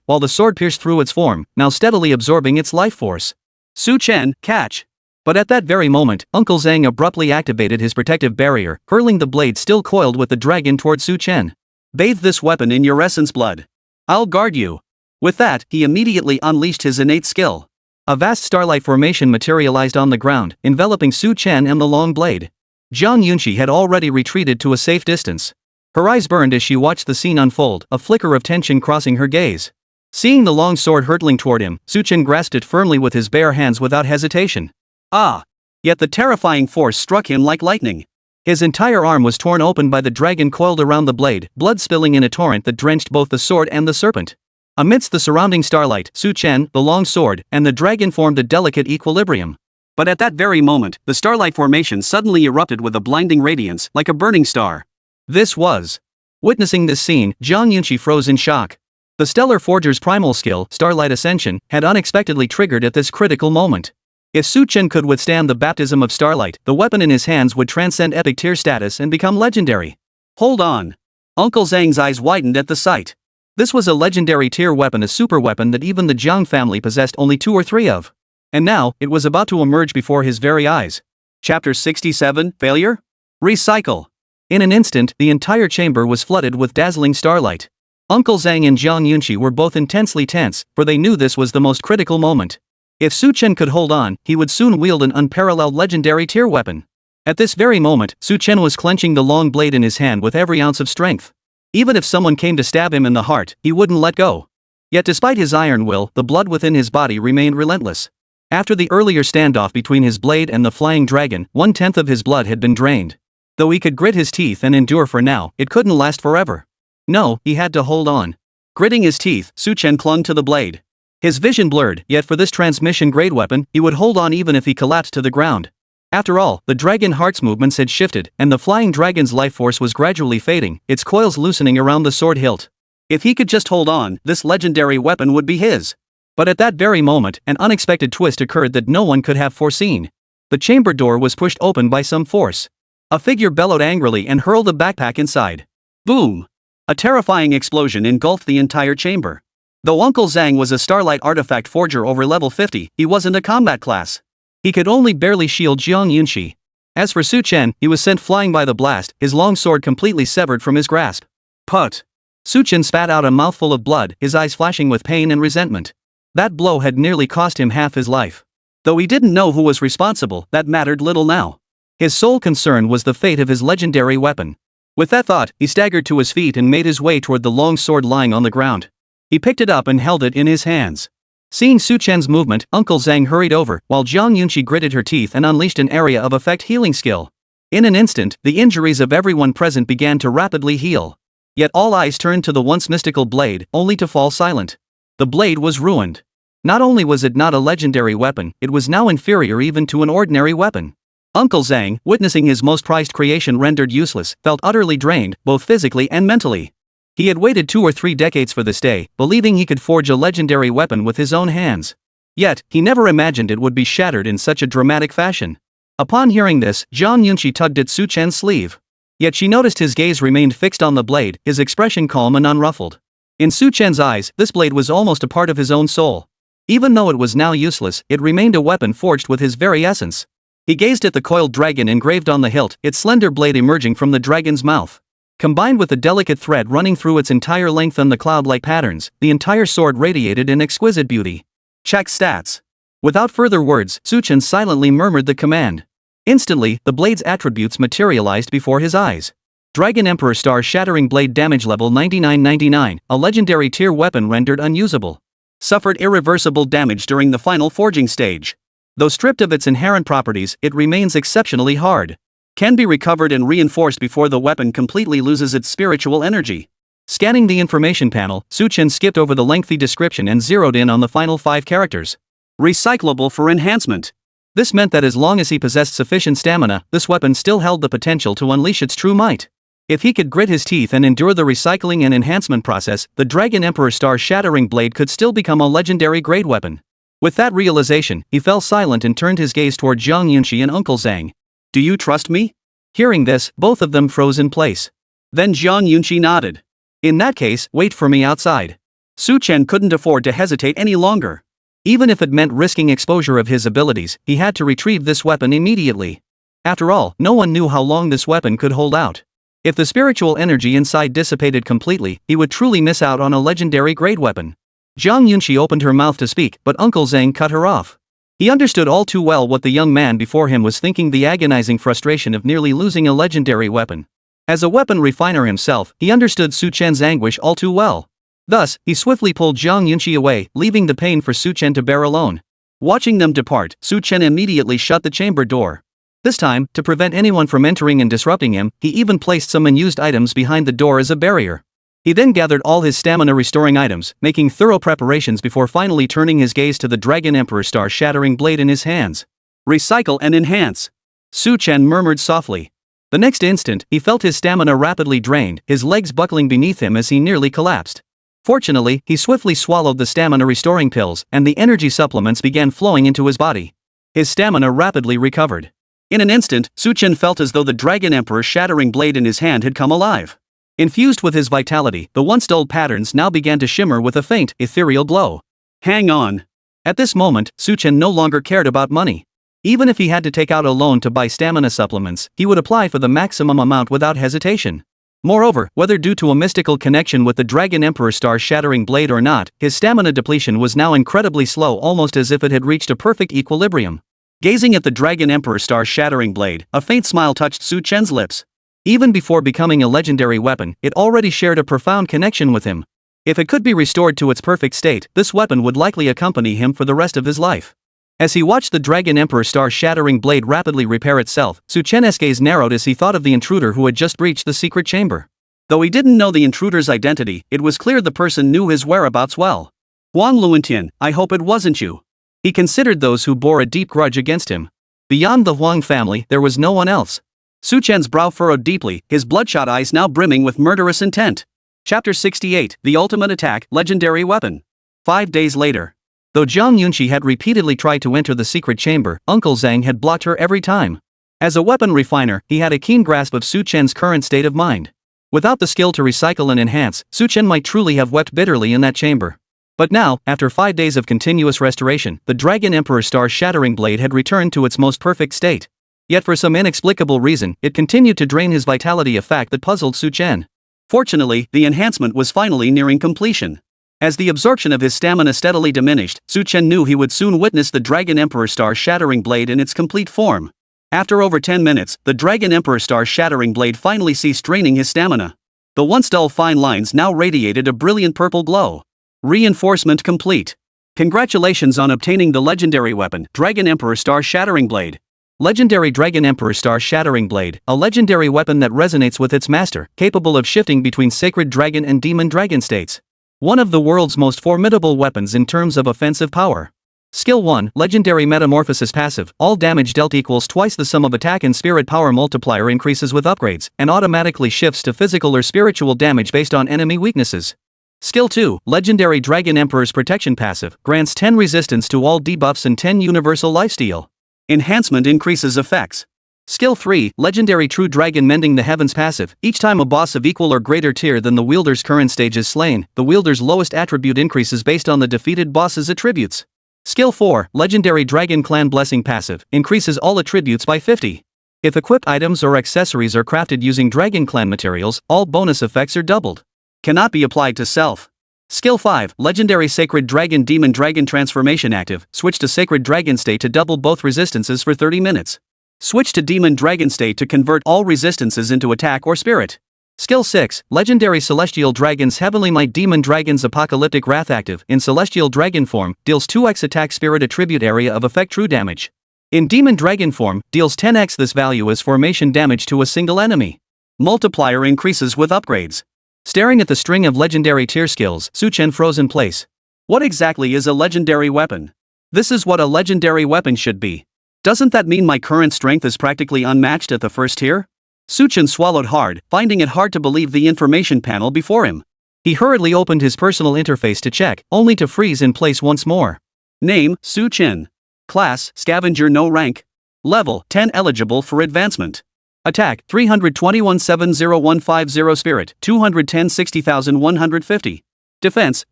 while the sword pierced through its form, now steadily absorbing its life force. Su Chen, catch! But at that very moment, Uncle Zhang abruptly activated his protective barrier, hurling the blade still coiled with the dragon toward Su Chen. Bathe this weapon in your essence blood. I'll guard you. With that, he immediately unleashed his innate skill. A vast starlight formation materialized on the ground, enveloping Su Chen and the long blade. Zhang Yunqi had already retreated to a safe distance. Her eyes burned as she watched the scene unfold, a flicker of tension crossing her gaze. Seeing the long sword hurtling toward him, Su Chen grasped it firmly with his bare hands without hesitation. Ah! Yet the terrifying force struck him like lightning. His entire arm was torn open by the dragon coiled around the blade, blood spilling in a torrent that drenched both the sword and the serpent. Amidst the surrounding starlight, Su Chen, the long sword, and the dragon formed a delicate equilibrium. But at that very moment, the starlight formation suddenly erupted with a blinding radiance, like a burning star. This was. Witnessing this scene, Zhang Yunqi froze in shock. The Stellar Forger's primal skill, Starlight Ascension, had unexpectedly triggered at this critical moment. If Su Chen could withstand the baptism of starlight, the weapon in his hands would transcend epic tier status and become legendary. Hold on. Uncle Zhang's eyes widened at the sight. This was a legendary tier weapon, a super weapon that even the Jiang family possessed only 2 or 3 of. And now, it was about to emerge before his very eyes. Chapter 67, Failure? Recycle. In an instant, the entire chamber was flooded with dazzling starlight. Uncle Zhang and Zhang Yunqi were both intensely tense, for they knew this was the most critical moment. If Su Chen could hold on, he would soon wield an unparalleled legendary tier weapon. At this very moment, Su Chen was clenching the long blade in his hand with every ounce of strength. Even if someone came to stab him in the heart, he wouldn't let go. Yet despite his iron will, the blood within his body remained relentless. After the earlier standoff between his blade and the flying dragon, 1/10 of his blood had been drained. Though he could grit his teeth and endure for now, it couldn't last forever. No, he had to hold on. Gritting his teeth, Su Chen clung to the blade. His vision blurred, yet for this transmission-grade weapon, he would hold on even if he collapsed to the ground. After all, the dragon heart's movements had shifted, and the flying dragon's life force was gradually fading, its coils loosening around the sword hilt. If he could just hold on, this legendary weapon would be his. But at that very moment, an unexpected twist occurred that no one could have foreseen. The chamber door was pushed open by some force. A figure bellowed angrily and hurled a backpack inside. Boom! A terrifying explosion engulfed the entire chamber. Though Uncle Zhang was a Starlight Artifact Forger over level 50, he wasn't a combat class. He could only barely shield Zhang Yunqi. As for Su Chen, he was sent flying by the blast, his long sword completely severed from his grasp. Put! Su Chen spat out a mouthful of blood, his eyes flashing with pain and resentment. That blow had nearly cost him half his life. Though he didn't know who was responsible, that mattered little now. His sole concern was the fate of his legendary weapon. With that thought, he staggered to his feet and made his way toward the long sword lying on the ground. He picked it up and held it in his hands. Seeing Su Chen's movement, Uncle Zhang hurried over, while Zhang Yunqi gritted her teeth and unleashed an area of effect healing skill. In an instant, the injuries of everyone present began to rapidly heal. Yet all eyes turned to the once mystical blade, only to fall silent. The blade was ruined. Not only was it not a legendary weapon, it was now inferior even to an ordinary weapon. Uncle Zhang, witnessing his most prized creation rendered useless, felt utterly drained, both physically and mentally. He had waited 2 or 3 decades for this day, believing he could forge a legendary weapon with his own hands. Yet, he never imagined it would be shattered in such a dramatic fashion. Upon hearing this, Zhang Yunqi tugged at Su Chen's sleeve. Yet she noticed his gaze remained fixed on the blade, his expression calm and unruffled. In Su Chen's eyes, this blade was almost a part of his own soul. Even though it was now useless, it remained a weapon forged with his very essence. He gazed at the coiled dragon engraved on the hilt, its slender blade emerging from the dragon's mouth. Combined with the delicate thread running through its entire length and the cloud-like patterns, the entire sword radiated in exquisite beauty. Check stats. Without further words, Su Chen silently murmured the command. Instantly, the blade's attributes materialized before his eyes. Dragon Emperor Star Shattering Blade Damage Level 9999, a legendary tier weapon rendered unusable. Suffered irreversible damage during the final forging stage. Though stripped of its inherent properties, it remains exceptionally hard. Can be recovered and reinforced before the weapon completely loses its spiritual energy. Scanning the information panel, Su Chen skipped over the lengthy description and zeroed in on the final 5 characters. Recyclable for enhancement. This meant that as long as he possessed sufficient stamina, this weapon still held the potential to unleash its true might. If he could grit his teeth and endure the recycling and enhancement process, the Dragon Emperor Star Shattering Blade could still become a legendary grade weapon. With that realization, he fell silent and turned his gaze toward Zhang Yunqi and Uncle Zhang. Do you trust me? Hearing this, both of them froze in place. Then Zhang Yunqi nodded. In that case, wait for me outside. Su Chen couldn't afford to hesitate any longer. Even if it meant risking exposure of his abilities, he had to retrieve this weapon immediately. After all, no one knew how long this weapon could hold out. If the spiritual energy inside dissipated completely, he would truly miss out on a legendary grade weapon. Zhang Yunqi opened her mouth to speak, but Uncle Zhang cut her off. He understood all too well what the young man before him was thinking, the agonizing frustration of nearly losing a legendary weapon. As a weapon refiner himself, he understood Su Chen's anguish all too well. Thus, he swiftly pulled Zhang Yunqi away, leaving the pain for Su Chen to bear alone. Watching them depart, Su Chen immediately shut the chamber door. This time, to prevent anyone from entering and disrupting him, he even placed some unused items behind the door as a barrier. He then gathered all his stamina-restoring items, making thorough preparations before finally turning his gaze to the Dragon Emperor Star Shattering Blade in his hands. Recycle and enhance. Su Chen murmured softly. The next instant, he felt his stamina rapidly drained, his legs buckling beneath him as he nearly collapsed. Fortunately, he swiftly swallowed the stamina-restoring pills, and the energy supplements began flowing into his body. His stamina rapidly recovered. In an instant, Chen felt as though the Dragon Emperor's shattering blade in his hand had come alive. Infused with his vitality, the once dulled patterns now began to shimmer with a faint, ethereal glow. Hang on. At this moment, Chen no longer cared about money. Even if he had to take out a loan to buy stamina supplements, he would apply for the maximum amount without hesitation. Moreover, whether due to a mystical connection with the Dragon Emperor's star-shattering blade or not, his stamina depletion was now incredibly slow, almost as if it had reached a perfect equilibrium. Gazing at the Dragon Emperor's star-shattering blade, a faint smile touched Chen's lips. Even before becoming a legendary weapon, it already shared a profound connection with him. If it could be restored to its perfect state, this weapon would likely accompany him for the rest of his life. As he watched the Dragon Emperor's star-shattering blade rapidly repair itself, Chen's gaze narrowed as he thought of the intruder who had just breached the secret chamber. Though he didn't know the intruder's identity, it was clear the person knew his whereabouts well. Huang Luantian, I hope it wasn't you. He considered those who bore a deep grudge against him. Beyond the Huang family, there was no one else. Chen's brow furrowed deeply, his bloodshot eyes now brimming with murderous intent. Chapter 68, The Ultimate Attack, Legendary Weapon. 5 days later. Though Zhang Yunqi had repeatedly tried to enter the secret chamber, Uncle Zhang had blocked her every time. As a weapon refiner, he had a keen grasp of Chen's current state of mind. Without the skill to recycle and enhance, Chen might truly have wept bitterly in that chamber. But now, after 5 days of continuous restoration, the Dragon Emperor's star-shattering blade had returned to its most perfect state. Yet for some inexplicable reason, it continued to drain his vitality, a fact that puzzled Chen. Fortunately, the enhancement was finally nearing completion. As the absorption of his stamina steadily diminished, Chen knew he would soon witness the Dragon Emperor's star-shattering blade in its complete form. After over 10 minutes, the Dragon Emperor's star-shattering blade finally ceased draining his stamina. The once dull fine lines now radiated a brilliant purple glow. Reinforcement complete. Congratulations on obtaining the legendary weapon, Dragon Emperor's star-shattering blade. Legendary Dragon Emperor's star-shattering blade, a legendary weapon that resonates with its master, capable of shifting between sacred dragon and demon dragon states. One of the world's most formidable weapons in terms of offensive power. Skill 1, Legendary Metamorphosis Passive, all damage dealt equals twice the sum of attack and spirit power multiplier increases with upgrades, and automatically shifts to physical or spiritual damage based on enemy weaknesses. Skill 2, Legendary Dragon Emperor's Protection Passive, grants 10 resistance to all debuffs and 10 universal lifesteal. Enhancement increases effects. Skill 3, Legendary True Dragon Mending the Heavens Passive, each time a boss of equal or greater tier than the wielder's current stage is slain, the wielder's lowest attribute increases based on the defeated boss's attributes. Skill 4, Legendary Dragon Clan Blessing Passive, increases all attributes by 50. If equipped items or accessories are crafted using Dragon Clan materials, all bonus effects are doubled. Cannot be applied to self. Skill 5, Legendary Sacred Dragon Demon Dragon Transformation Active, switch to Sacred Dragon State to double both resistances for 30 minutes. Switch to Demon Dragon State to convert all resistances into attack or spirit. Skill 6, Legendary Celestial Dragon's Heavenly Might Demon Dragon's Apocalyptic Wrath Active, in Celestial Dragon form, deals 2x attack spirit attribute area of effect true damage. In Demon Dragon form, deals 10x this value as formation damage to a single enemy. Multiplier increases with upgrades. Staring at the string of legendary tier skills, Chen froze in place. What exactly is a legendary weapon? This is what a legendary weapon should be. Doesn't that mean my current strength is practically unmatched at the first tier? Chen swallowed hard, finding it hard to believe the information panel before him. He hurriedly opened his personal interface to check, only to freeze in place once more. Name, Chen. Class, Scavenger, no rank. Level, 10, eligible for advancement. Attack, 321-70150 Spirit, 210-60,150. Defense,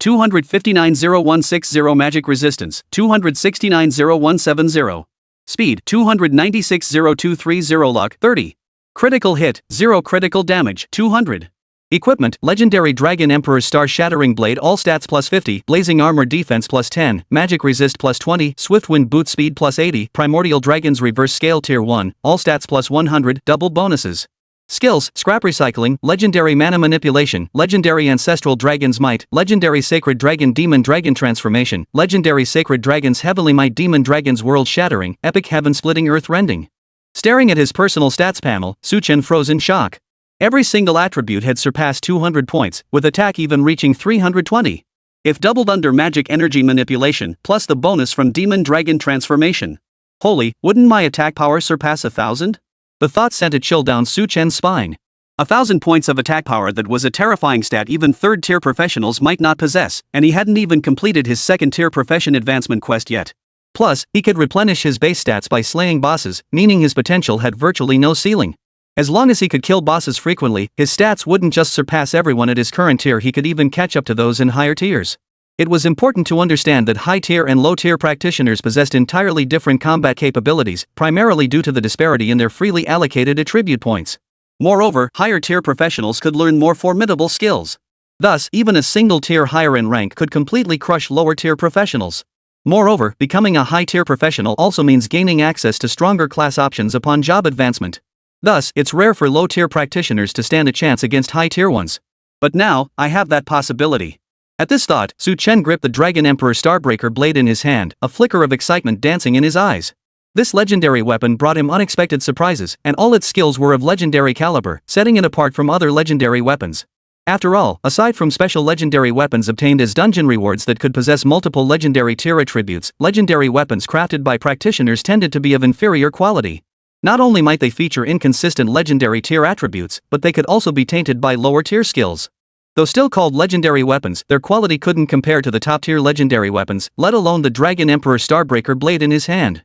259-0160 Magic Resistance, 269-0170. Speed, 296-0230 Luck, 30. Critical hit, 0 critical damage, 200. Equipment, Legendary Dragon Emperor's Star-Shattering Blade, all stats plus 50, Blazing Armor Defense plus 10, Magic Resist plus 20, Swift Wind Boot Speed plus 80, Primordial Dragon's Reverse Scale Tier 1, all stats plus 100, double bonuses. Skills, Scrap Recycling, Legendary Mana Manipulation, Legendary Ancestral Dragon's Might, Legendary Sacred Dragon Demon Dragon Transformation, Legendary Sacred Dragon's Heavenly Might Demon Dragon's World Shattering, Epic Heaven Splitting Earth Rending. Staring at his personal stats panel, Chen froze in shock. Every single attribute had surpassed 200 points, with attack even reaching 320. If doubled under Magic Energy Manipulation, plus the bonus from Demon Dragon Transformation. Holy, wouldn't my attack power surpass 1,000? The thought sent a chill down Su Chen's spine. 1,000 points of attack power, that was a terrifying stat even third-tier professionals might not possess, and he hadn't even completed his second-tier profession advancement quest yet. Plus, he could replenish his base stats by slaying bosses, meaning his potential had virtually no ceiling. As long as he could kill bosses frequently, his stats wouldn't just surpass everyone at his current tier, he could even catch up to those in higher tiers. It was important to understand that high-tier and low-tier practitioners possessed entirely different combat capabilities, primarily due to the disparity in their freely allocated attribute points. Moreover, higher-tier professionals could learn more formidable skills. Thus, even a single tier higher in rank could completely crush lower-tier professionals. Moreover, becoming a high-tier professional also means gaining access to stronger class options upon job advancement. Thus, it's rare for low-tier practitioners to stand a chance against high-tier ones. But now, I have that possibility. At this thought, Su Chen gripped the Dragon Emperor Starbreaker blade in his hand, a flicker of excitement dancing in his eyes. This legendary weapon brought him unexpected surprises, and all its skills were of legendary caliber, setting it apart from other legendary weapons. After all, aside from special legendary weapons obtained as dungeon rewards that could possess multiple legendary tier attributes, legendary weapons crafted by practitioners tended to be of inferior quality. Not only might they feature inconsistent legendary tier attributes, but they could also be tainted by lower tier skills. Though still called legendary weapons, their quality couldn't compare to the top-tier legendary weapons, let alone the Dragon Emperor Starbreaker blade in his hand.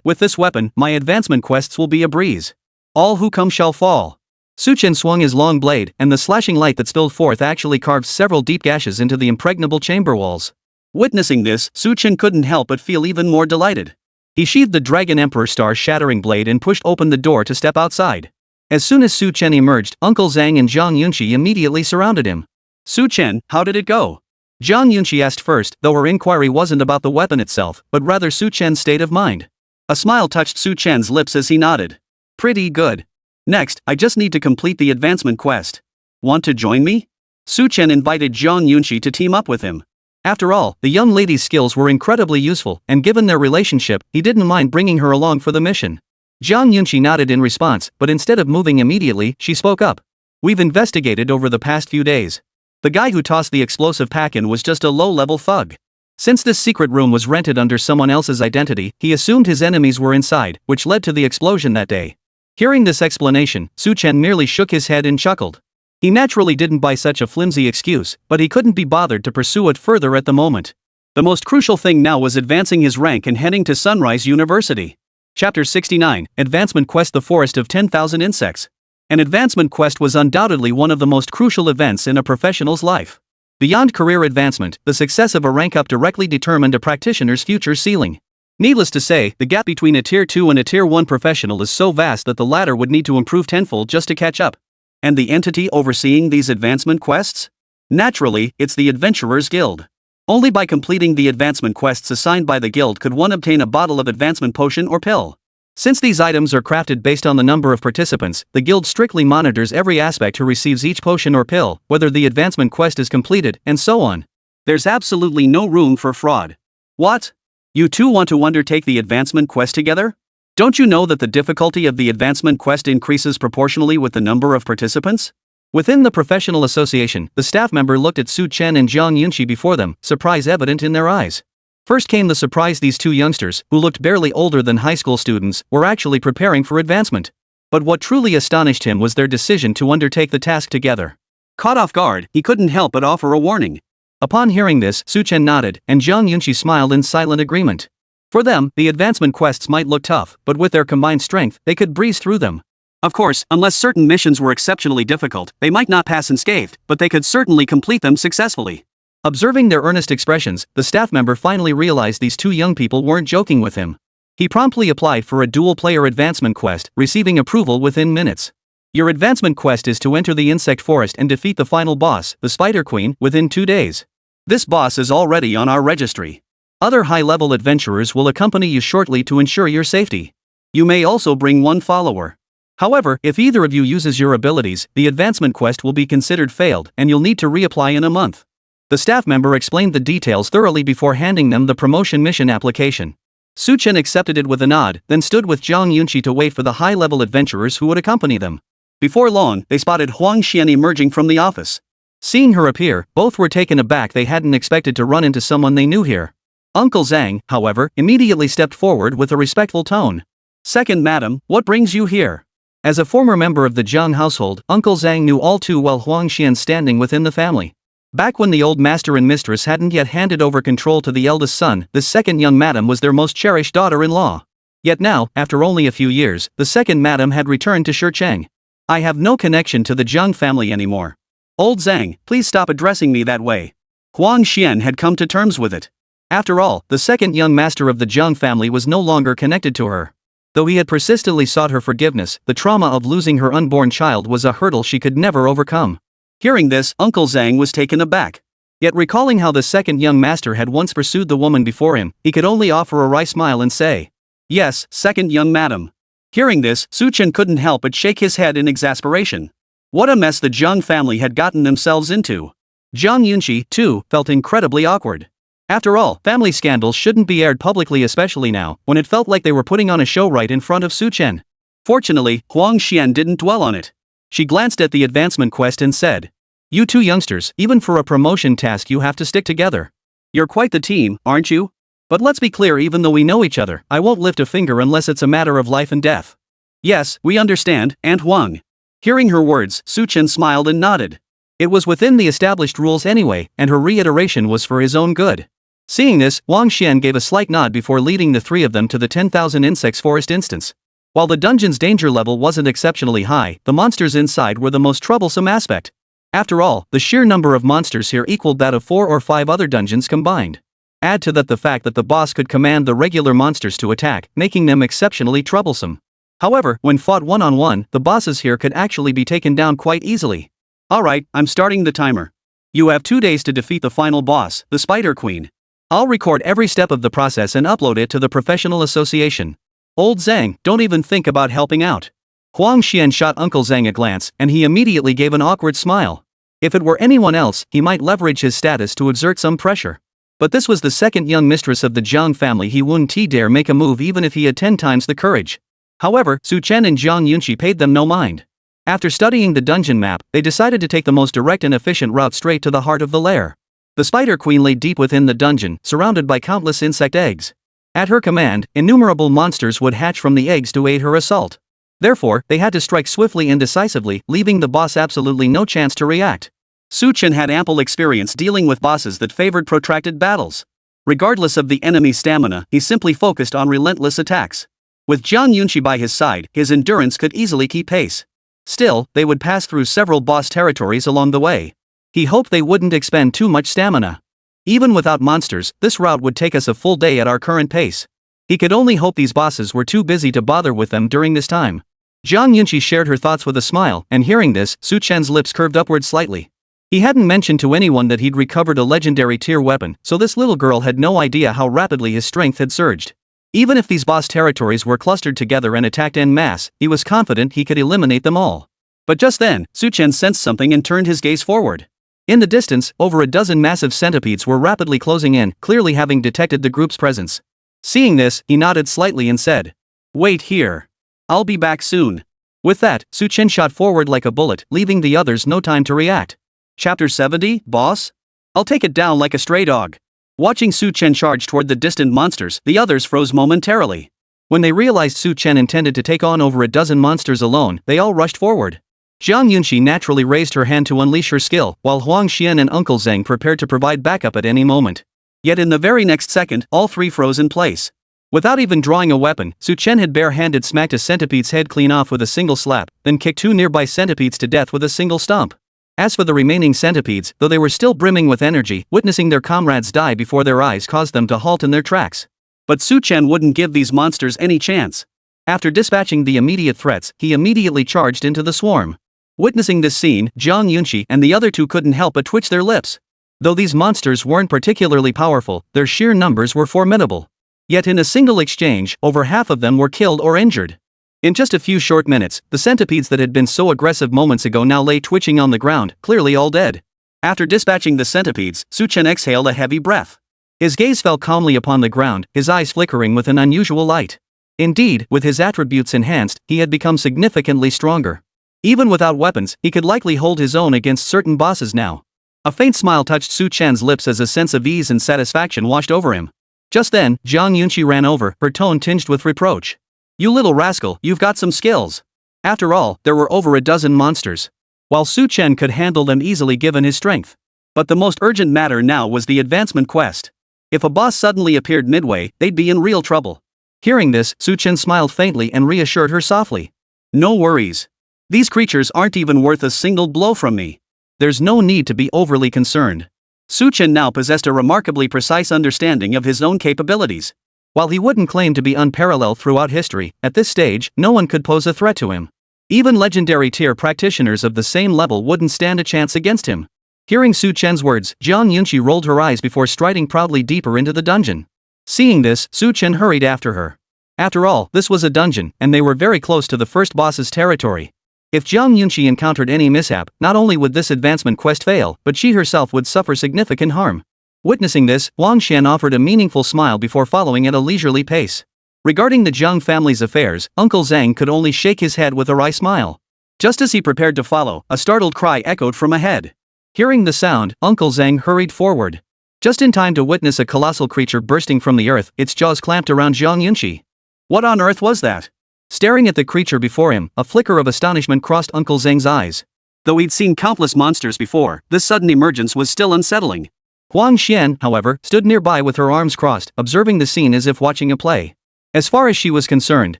With this weapon, my advancement quests will be a breeze. All who come shall fall. Su Chen swung his long blade, and the slashing light that spilled forth actually carved several deep gashes into the impregnable chamber walls. Witnessing this, Su Chen couldn't help but feel even more delighted. He sheathed the Dragon Emperor star-shattering blade and pushed open the door to step outside. As soon as Su Chen emerged, Uncle Zhang and Zhang Yunqi immediately surrounded him. Su Chen, how did it go? Zhang Yunqi asked first, though her inquiry wasn't about the weapon itself, but rather Su Chen's state of mind. A smile touched Su Chen's lips as he nodded. Pretty good. Next, I just need to complete the advancement quest. Want to join me? Su Chen invited Zhang Yunqi to team up with him. After all, the young lady's skills were incredibly useful, and given their relationship, he didn't mind bringing her along for the mission. Zhang Yunqi nodded in response, but instead of moving immediately, she spoke up. We've investigated over the past few days. The guy who tossed the explosive pack-in was just a low-level thug. Since this secret room was rented under someone else's identity, he assumed his enemies were inside, which led to the explosion that day. Hearing this explanation, Su Chen merely shook his head and chuckled. He naturally didn't buy such a flimsy excuse, but he couldn't be bothered to pursue it further at the moment. The most crucial thing now was advancing his rank and heading to Sunrise University. Chapter 69, Advancement Quest: The Forest of 10,000 Insects. An advancement quest was undoubtedly one of the most crucial events in a professional's life. Beyond career advancement, the success of a rank up directly determined a practitioner's future ceiling. Needless to say, the gap between a Tier 2 and a Tier 1 professional is so vast that the latter would need to improve tenfold just to catch up. And the entity overseeing these advancement quests? Naturally, it's the Adventurers Guild. Only by completing the advancement quests assigned by the guild could one obtain a bottle of advancement potion or pill. Since these items are crafted based on the number of participants, the guild strictly monitors every aspect who receives each potion or pill, whether the advancement quest is completed, and so on. There's absolutely no room for fraud. What? You two want to undertake the advancement quest together? Don't you know that the difficulty of the advancement quest increases proportionally with the number of participants? Within the professional association, the staff member looked at Su Chen and Zhang Yunqi before them, surprise evident in their eyes. First came the surprise these two youngsters, who looked barely older than high school students, were actually preparing for advancement. But what truly astonished him was their decision to undertake the task together. Caught off guard, he couldn't help but offer a warning. Upon hearing this, Su Chen nodded, and Zhang Yunqi smiled in silent agreement. For them, the advancement quests might look tough, but with their combined strength, they could breeze through them. Of course, unless certain missions were exceptionally difficult, they might not pass unscathed, but they could certainly complete them successfully. Observing their earnest expressions, the staff member finally realized these two young people weren't joking with him. He promptly applied for a dual-player advancement quest, receiving approval within minutes. Your advancement quest is to enter the insect forest and defeat the final boss, the Spider Queen, within 2 days. This boss is already on our registry. Other high-level adventurers will accompany you shortly to ensure your safety. You may also bring one follower. However, if either of you uses your abilities, the advancement quest will be considered failed, and you'll need to reapply in a month. The staff member explained the details thoroughly before handing them the promotion mission application. Su Chen accepted it with a nod, then stood with Zhang Yunqi to wait for the high-level adventurers who would accompany them. Before long, they spotted Huang Xian emerging from the office. Seeing her appear, both were taken aback. They hadn't expected to run into someone they knew here. Uncle Zhang, however, immediately stepped forward with a respectful tone. Second, madam, what brings you here? As a former member of the Zhang household, Uncle Zhang knew all too well Huang Xian's standing within the family. Back when the old master and mistress hadn't yet handed over control to the eldest son, this second young madam was their most cherished daughter-in-law. Yet now, after only a few years, the second madam had returned to Shecheng. I have no connection to the Zhang family anymore. Old Zhang, please stop addressing me that way. Huang Xian had come to terms with it. After all, the second young master of the Zhang family was no longer connected to her. Though he had persistently sought her forgiveness, the trauma of losing her unborn child was a hurdle she could never overcome. Hearing this, Uncle Zhang was taken aback. Yet recalling how the second young master had once pursued the woman before him, he could only offer a wry smile and say, "Yes, second young madam." Hearing this, Chen couldn't help but shake his head in exasperation. What a mess the Zhang family had gotten themselves into. Zhang Yunqi, too, felt incredibly awkward. After all, family scandals shouldn't be aired publicly, especially now, when it felt like they were putting on a show right in front of Chen. Fortunately, Huang Xian didn't dwell on it. She glanced at the advancement quest and said, "You two youngsters, even for a promotion task you have to stick together. You're quite the team, aren't you? But let's be clear, even though we know each other, I won't lift a finger unless it's a matter of life and death." "Yes, we understand, Aunt Huang." Hearing her words, Chen smiled and nodded. It was within the established rules anyway, and her reiteration was for his own good. Seeing this, Huang Xian gave a slight nod before leading the three of them to the 10,000 insects forest instance. While the dungeon's danger level wasn't exceptionally high, the monsters inside were the most troublesome aspect. After all, the sheer number of monsters here equaled that of 4 or 5 other dungeons combined. Add to that the fact that the boss could command the regular monsters to attack, making them exceptionally troublesome. However, when fought one-on-one, the bosses here could actually be taken down quite easily. Alright, I'm starting the timer. You have 2 days to defeat the final boss, the Spider Queen. I'll record every step of the process and upload it to the professional association. Old Zhang, don't even think about helping out. Huang Xian shot Uncle Zhang a glance, and he immediately gave an awkward smile. If it were anyone else, he might leverage his status to exert some pressure. But this was the second young mistress of the Zhang family. He wouldn't dare make a move even if he had 10 times the courage. However, Chen and Zhang Yunqi paid them no mind. After studying the dungeon map, they decided to take the most direct and efficient route straight to the heart of the lair. The Spider Queen lay deep within the dungeon, surrounded by countless insect eggs. At her command, innumerable monsters would hatch from the eggs to aid her assault. Therefore, they had to strike swiftly and decisively, leaving the boss absolutely no chance to react. Chen had ample experience dealing with bosses that favored protracted battles. Regardless of the enemy's stamina, he simply focused on relentless attacks. With Zhang Yunqi by his side, his endurance could easily keep pace. Still, they would pass through several boss territories along the way. He hoped they wouldn't expend too much stamina. Even without monsters, this route would take us a full day at our current pace. He could only hope these bosses were too busy to bother with them during this time. Zhang Yunqi shared her thoughts with a smile, and hearing this, Chen's lips curved upward slightly. He hadn't mentioned to anyone that he'd recovered a legendary tier weapon, so this little girl had no idea how rapidly his strength had surged. Even if these boss territories were clustered together and attacked en masse, he was confident he could eliminate them all. But just then, Chen sensed something and turned his gaze forward. In the distance, over a dozen massive centipedes were rapidly closing in, clearly having detected the group's presence. Seeing this, he nodded slightly and said, "Wait here. I'll be back soon." With that, Chen shot forward like a bullet, leaving the others no time to react. Chapter 70, Boss? I'll take it down like a stray dog. Watching Chen charge toward the distant monsters, the others froze momentarily. When they realized Chen intended to take on over a dozen monsters alone, they all rushed forward. Zhang Yunqi naturally raised her hand to unleash her skill, while Huang Xian and Uncle Zhang prepared to provide backup at any moment. Yet in the very next second, all three froze in place. Without even drawing a weapon, Chen had bare-handed smacked a centipede's head clean off with a single slap, then kicked 2 nearby centipedes to death with a single stomp. As for the remaining centipedes, though they were still brimming with energy, witnessing their comrades die before their eyes caused them to halt in their tracks. But Chen wouldn't give these monsters any chance. After dispatching the immediate threats, he immediately charged into the swarm. Witnessing this scene, Zhang Yunqi and the other two couldn't help but twitch their lips. Though these monsters weren't particularly powerful, their sheer numbers were formidable. Yet in a single exchange, over half of them were killed or injured. In just a few short minutes, the centipedes that had been so aggressive moments ago now lay twitching on the ground, clearly all dead. After dispatching the centipedes, Chen exhaled a heavy breath. His gaze fell calmly upon the ground, his eyes flickering with an unusual light. Indeed, with his attributes enhanced, he had become significantly stronger. Even without weapons, he could likely hold his own against certain bosses now. A faint smile touched Chen's lips as a sense of ease and satisfaction washed over him. Just then, Zhang Yunqi ran over, her tone tinged with reproach. "You little rascal, you've got some skills. After all, there were over a dozen monsters. While Su Chen could handle them easily given his strength. But the most urgent matter now was the advancement quest. If a boss suddenly appeared midway, they'd be in real trouble. Hearing this, Su Chen smiled faintly and reassured her softly. No worries. These creatures aren't even worth a single blow from me. There's no need to be overly concerned. Su Chen now possessed a remarkably precise understanding of his own capabilities. While he wouldn't claim to be unparalleled throughout history, at this stage, no one could pose a threat to him. Even legendary tier practitioners of the same level wouldn't stand a chance against him. Hearing Su Chen's words, Zhang Yunqi rolled her eyes before striding proudly deeper into the dungeon. Seeing this, Su Chen hurried after her. After all, this was a dungeon, and they were very close to the first boss's territory. If Zhang Yunqi encountered any mishap, not only would this advancement quest fail, but she herself would suffer significant harm. Witnessing this, Wang Xian offered a meaningful smile before following at a leisurely pace. Regarding the Zhang family's affairs, Uncle Zhang could only shake his head with a wry smile. Just as he prepared to follow, a startled cry echoed from ahead. Hearing the sound, Uncle Zhang hurried forward. Just in time to witness a colossal creature bursting from the earth, its jaws clamped around Zhang Yunqi. What on earth was that? Staring at the creature before him, a flicker of astonishment crossed Uncle Zhang's eyes. Though he'd seen countless monsters before, this sudden emergence was still unsettling. Huang Xian, however, stood nearby with her arms crossed, observing the scene as if watching a play. As far as she was concerned,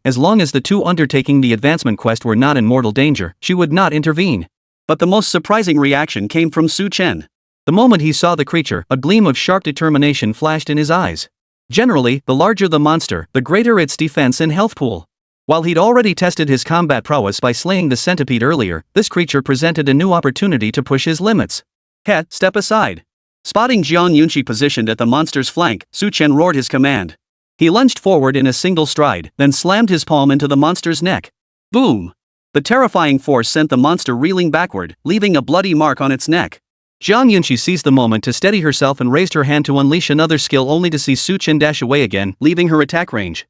as long as the two undertaking the advancement quest were not in mortal danger, she would not intervene. But the most surprising reaction came from Su Chen. The moment he saw the creature, a gleam of sharp determination flashed in his eyes. Generally, the larger the monster, the greater its defense and health pool. While he'd already tested his combat prowess by slaying the centipede earlier, this creature presented a new opportunity to push his limits. Step aside. Spotting Zhang Yunqi positioned at the monster's flank, Su Chen roared his command. He lunged forward in a single stride, then slammed his palm into the monster's neck. Boom! The terrifying force sent the monster reeling backward, leaving a bloody mark on its neck. Zhang Yunqi seized the moment to steady herself and raised her hand to unleash another skill only to see Su Chen dash away again, leaving her attack range.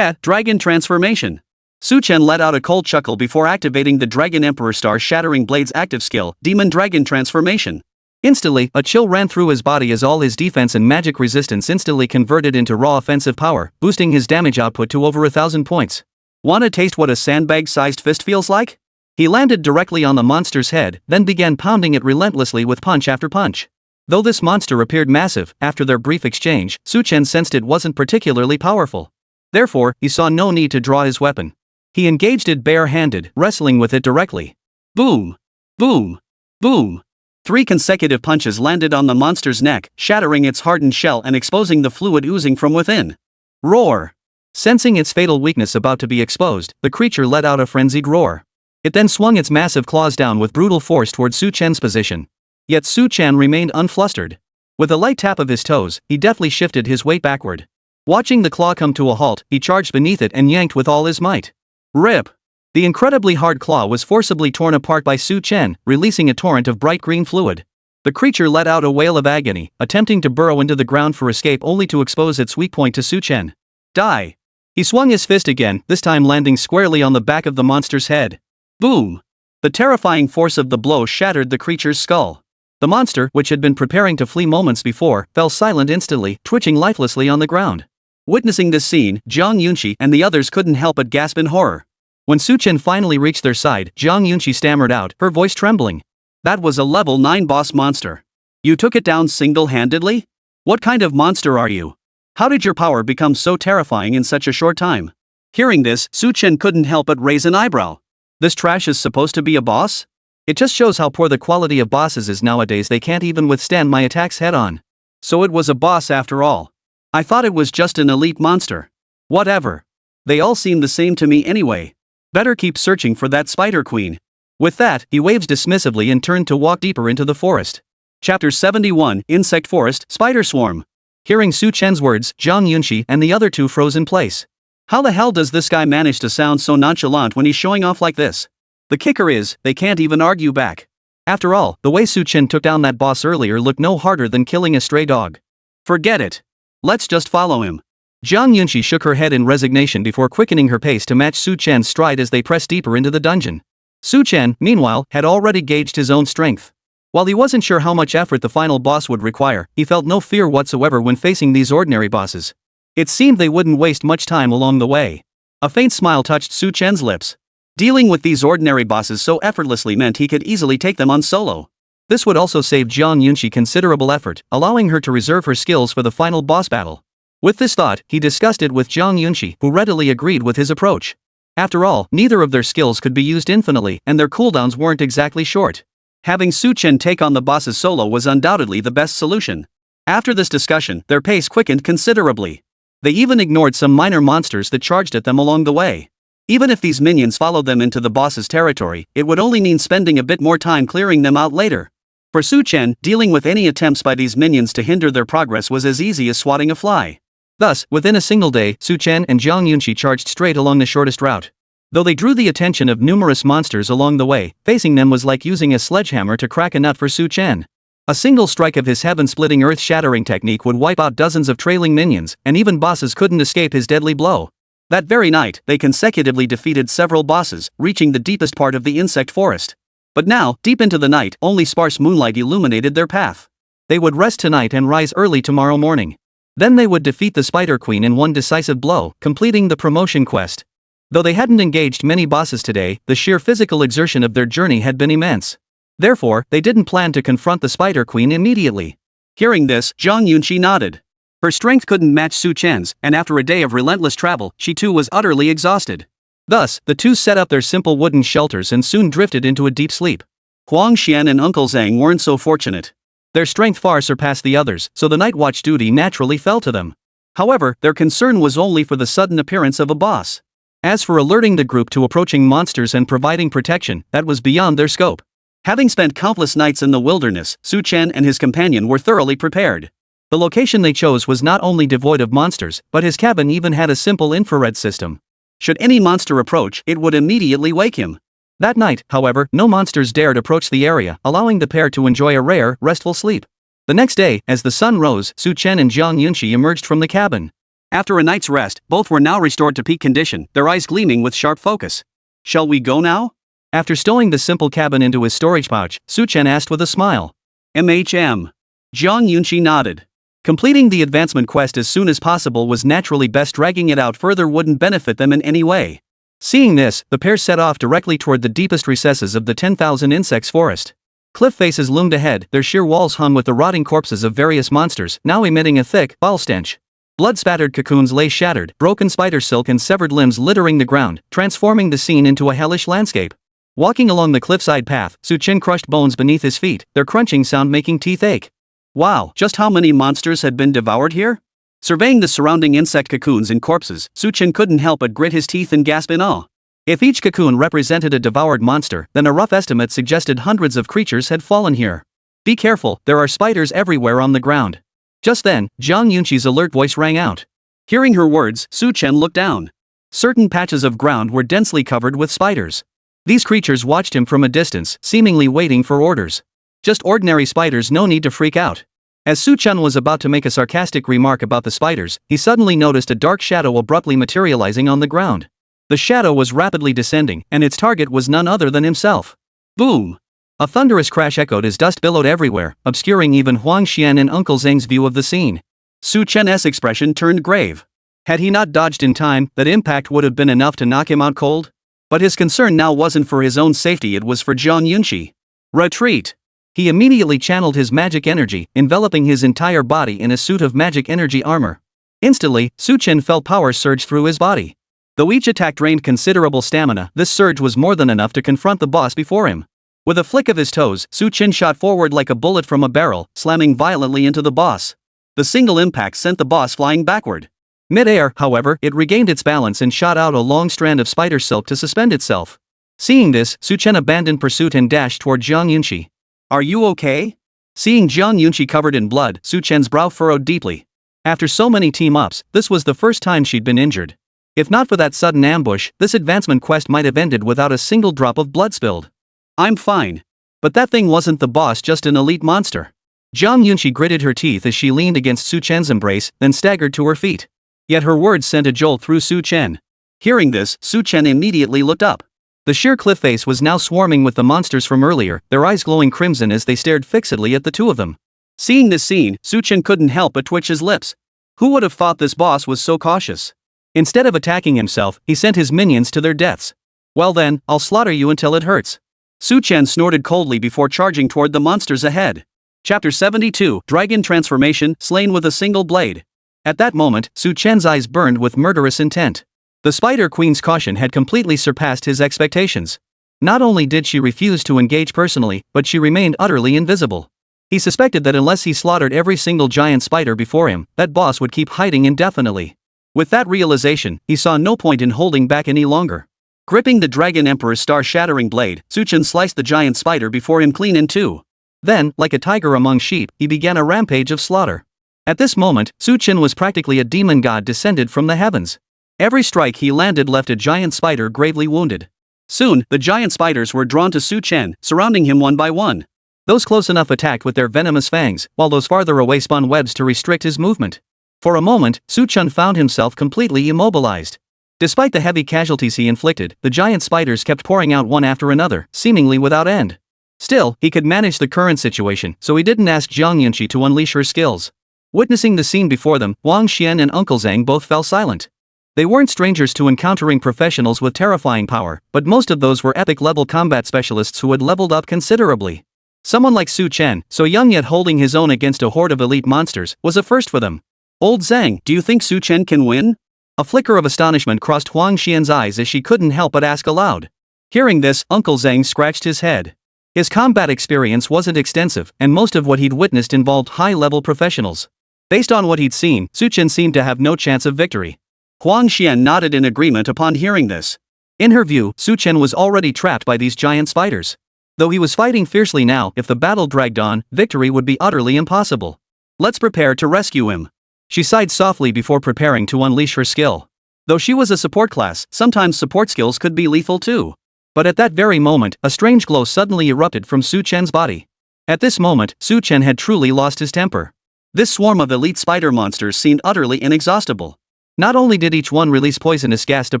Dragon transformation. Su Chen let out a cold chuckle before activating the Dragon Emperor Star-shattering blade's active skill, Demon Dragon Transformation. Instantly, a chill ran through his body as all his defense and magic resistance instantly converted into raw offensive power, boosting his damage output to over 1,000 points. Wanna taste what a sandbag-sized fist feels like? He landed directly on the monster's head, then began pounding it relentlessly with punch after punch. Though this monster appeared massive, after their brief exchange, Su Chen sensed it wasn't particularly powerful. Therefore, he saw no need to draw his weapon. He engaged it bare-handed, wrestling with it directly. Boom! Boom! Boom! 3 consecutive punches landed on the monster's neck, shattering its hardened shell and exposing the fluid oozing from within. Roar! Sensing its fatal weakness about to be exposed, the creature let out a frenzied roar. It then swung its massive claws down with brutal force toward Su Chen's position. Yet Su Chen remained unflustered. With a light tap of his toes, he deftly shifted his weight backward. Watching the claw come to a halt, he charged beneath it and yanked with all his might. Rip! The incredibly hard claw was forcibly torn apart by Su Chen, releasing a torrent of bright green fluid. The creature let out a wail of agony, attempting to burrow into the ground for escape only to expose its weak point to Su Chen. Die! He swung his fist again, this time landing squarely on the back of the monster's head. Boom! The terrifying force of the blow shattered the creature's skull. The monster, which had been preparing to flee moments before, fell silent instantly, twitching lifelessly on the ground. Witnessing this scene, Zhang Yunqi and the others couldn't help but gasp in horror. When Su Chen finally reached their side, Zhang Yunqi stammered out, her voice trembling. That was a level 9 boss monster. You took it down single-handedly? What kind of monster are you? How did your power become so terrifying in such a short time? Hearing this, Su Chen couldn't help but raise an eyebrow. This trash is supposed to be a boss? It just shows how poor the quality of bosses is nowadays. They can't even withstand my attacks head-on. So it was a boss after all. I thought it was just an elite monster. Whatever. They all seem the same to me anyway. Better keep searching for that Spider Queen. With that, he waved dismissively and turned to walk deeper into the forest. Chapter 71, Insect Forest, Spider Swarm. Hearing Su Chen's words, Zhang Yunqi and the other two froze in place. How the hell does this guy manage to sound so nonchalant when he's showing off like this? The kicker is, they can't even argue back. After all, the way Su Chen took down that boss earlier looked no harder than killing a stray dog. Forget it. Let's just follow him. Zhang Yunqi shook her head in resignation before quickening her pace to match Su Chen's stride as they pressed deeper into the dungeon. Su Chen, meanwhile, had already gauged his own strength. While he wasn't sure how much effort the final boss would require, he felt no fear whatsoever when facing these ordinary bosses. It seemed they wouldn't waste much time along the way. A faint smile touched Su Chen's lips. Dealing with these ordinary bosses so effortlessly meant he could easily take them on solo. This would also save Zhang Yunqi considerable effort, allowing her to reserve her skills for the final boss battle. With this thought, he discussed it with Zhang Yunqi, who readily agreed with his approach. After all, neither of their skills could be used infinitely, and their cooldowns weren't exactly short. Having Su Chen take on the bosses solo was undoubtedly the best solution. After this discussion, their pace quickened considerably. They even ignored some minor monsters that charged at them along the way. Even if these minions followed them into the boss's territory, it would only mean spending a bit more time clearing them out later. For Su Chen, dealing with any attempts by these minions to hinder their progress was as easy as swatting a fly. Thus, within a single day, Su Chen and Zhang Yunqi charged straight along the shortest route. Though they drew the attention of numerous monsters along the way, facing them was like using a sledgehammer to crack a nut for Su Chen. A single strike of his heaven-splitting earth-shattering technique would wipe out dozens of trailing minions, and even bosses couldn't escape his deadly blow. That very night, they consecutively defeated several bosses, reaching the deepest part of the insect forest. But now, deep into the night, only sparse moonlight illuminated their path. They would rest tonight and rise early tomorrow morning. Then they would defeat the Spider Queen in one decisive blow, completing the promotion quest. Though they hadn't engaged many bosses today, the sheer physical exertion of their journey had been immense. Therefore, they didn't plan to confront the Spider Queen immediately. Hearing this, Zhang Yunqi nodded. Her strength couldn't match Su Chen's, and after a day of relentless travel, she too was utterly exhausted. Thus, the two set up their simple wooden shelters and soon drifted into a deep sleep. Huang Xian and Uncle Zhang weren't so fortunate. Their strength far surpassed the others, so the night watch duty naturally fell to them. However, their concern was only for the sudden appearance of a boss. As for alerting the group to approaching monsters and providing protection, that was beyond their scope. Having spent countless nights in the wilderness, Su Chen and his companion were thoroughly prepared. The location they chose was not only devoid of monsters, but his cabin even had a simple infrared system. Should any monster approach, it would immediately wake him. That night, however, no monsters dared approach the area, allowing the pair to enjoy a rare, restful sleep. The next day, as the sun rose, Su Chen and Zhang Yunqi emerged from the cabin. After a night's rest, both were now restored to peak condition, their eyes gleaming with sharp focus. Shall we go now? After stowing the simple cabin into his storage pouch, Su Chen asked with a smile. Zhang Yunqi nodded. Completing the advancement quest as soon as possible was naturally best. Dragging it out further wouldn't benefit them in any way. Seeing this, the pair set off directly toward the deepest recesses of the 10,000 insects forest. Cliff faces loomed ahead, their sheer walls hung with the rotting corpses of various monsters, now emitting a thick, foul stench. Blood-spattered cocoons lay shattered, broken spider silk and severed limbs littering the ground, transforming the scene into a hellish landscape. Walking along the cliffside path, Su Chen crushed bones beneath his feet, their crunching sound making teeth ache. Wow, just how many monsters had been devoured here? Surveying the surrounding insect cocoons and corpses, Su Chen couldn't help but grit his teeth and gasp in awe. If each cocoon represented a devoured monster, then a rough estimate suggested hundreds of creatures had fallen here. Be careful, there are spiders everywhere on the ground. Just then, Zhang Yunqi's alert voice rang out. Hearing her words, Su Chen looked down. Certain patches of ground were densely covered with spiders. These creatures watched him from a distance, seemingly waiting for orders. Just ordinary spiders, no need to freak out. As Su Chen was about to make a sarcastic remark about the spiders, he suddenly noticed a dark shadow abruptly materializing on the ground. The shadow was rapidly descending, and its target was none other than himself. Boom! A thunderous crash echoed as dust billowed everywhere, obscuring even Huang Xian and Uncle Zhang's view of the scene. Su Chen's expression turned grave. Had he not dodged in time, that impact would have been enough to knock him out cold. But his concern now wasn't for his own safety, it was for Zhang Yunqi. Retreat! He immediately channeled his magic energy, enveloping his entire body in a suit of magic energy armor. Instantly, Su Chen felt power surge through his body. Though each attack drained considerable stamina, this surge was more than enough to confront the boss before him. With a flick of his toes, Su Chen shot forward like a bullet from a barrel, slamming violently into the boss. The single impact sent the boss flying backward. Mid-air, however, it regained its balance and shot out a long strand of spider silk to suspend itself. Seeing this, Su Chen abandoned pursuit and dashed toward Zhang Yunqi. Are you okay? Seeing Zhang Yunqi covered in blood, Su Chen's brow furrowed deeply. After so many team-ups, this was the first time she'd been injured. If not for that sudden ambush, this advancement quest might have ended without a single drop of blood spilled. I'm fine. But that thing wasn't the boss, just an elite monster. Zhang Yunqi gritted her teeth as she leaned against Su Chen's embrace, then staggered to her feet. Yet her words sent a jolt through Su Chen. Hearing this, Su Chen immediately looked up. The sheer cliff face was now swarming with the monsters from earlier, their eyes glowing crimson as they stared fixedly at the two of them. Seeing this scene, Su Chen couldn't help but twitch his lips. Who would have thought this boss was so cautious? Instead of attacking himself, he sent his minions to their deaths. Well then, I'll slaughter you until it hurts. Su Chen snorted coldly before charging toward the monsters ahead. Chapter 72, Dragon Transformation, Slain with a Single Blade. At that moment, Su Chen's eyes burned with murderous intent. The Spider Queen's caution had completely surpassed his expectations. Not only did she refuse to engage personally, but she remained utterly invisible. He suspected that unless he slaughtered every single giant spider before him, that boss would keep hiding indefinitely. With that realization, he saw no point in holding back any longer. Gripping the Dragon Emperor's star-shattering blade, Su Chen sliced the giant spider before him clean in two. Then, like a tiger among sheep, he began a rampage of slaughter. At this moment, Su Chen was practically a demon god descended from the heavens. Every strike he landed left a giant spider gravely wounded. Soon, the giant spiders were drawn to Su Chen, surrounding him one by one. Those close enough attacked with their venomous fangs, while those farther away spun webs to restrict his movement. For a moment, Su Chen found himself completely immobilized. Despite the heavy casualties he inflicted, the giant spiders kept pouring out one after another, seemingly without end. Still, he could manage the current situation, so he didn't ask Jiang Yunqi to unleash her skills. Witnessing the scene before them, Wang Xian and Uncle Zhang both fell silent. They weren't strangers to encountering professionals with terrifying power, but most of those were epic-level combat specialists who had leveled up considerably. Someone like Su Chen, so young yet holding his own against a horde of elite monsters, was a first for them. Old Zhang, do you think Su Chen can win? A flicker of astonishment crossed Huang Xian's eyes as she couldn't help but ask aloud. Hearing this, Uncle Zhang scratched his head. His combat experience wasn't extensive, and most of what he'd witnessed involved high-level professionals. Based on what he'd seen, Su Chen seemed to have no chance of victory. Huang Xian nodded in agreement upon hearing this. In her view, Su Chen was already trapped by these giant spiders. Though he was fighting fiercely now, if the battle dragged on, victory would be utterly impossible. Let's prepare to rescue him. She sighed softly before preparing to unleash her skill. Though she was a support class, sometimes support skills could be lethal too. But at that very moment, a strange glow suddenly erupted from Su Chen's body. At this moment, Su Chen had truly lost his temper. This swarm of elite spider monsters seemed utterly inexhaustible. Not only did each one release poisonous gas to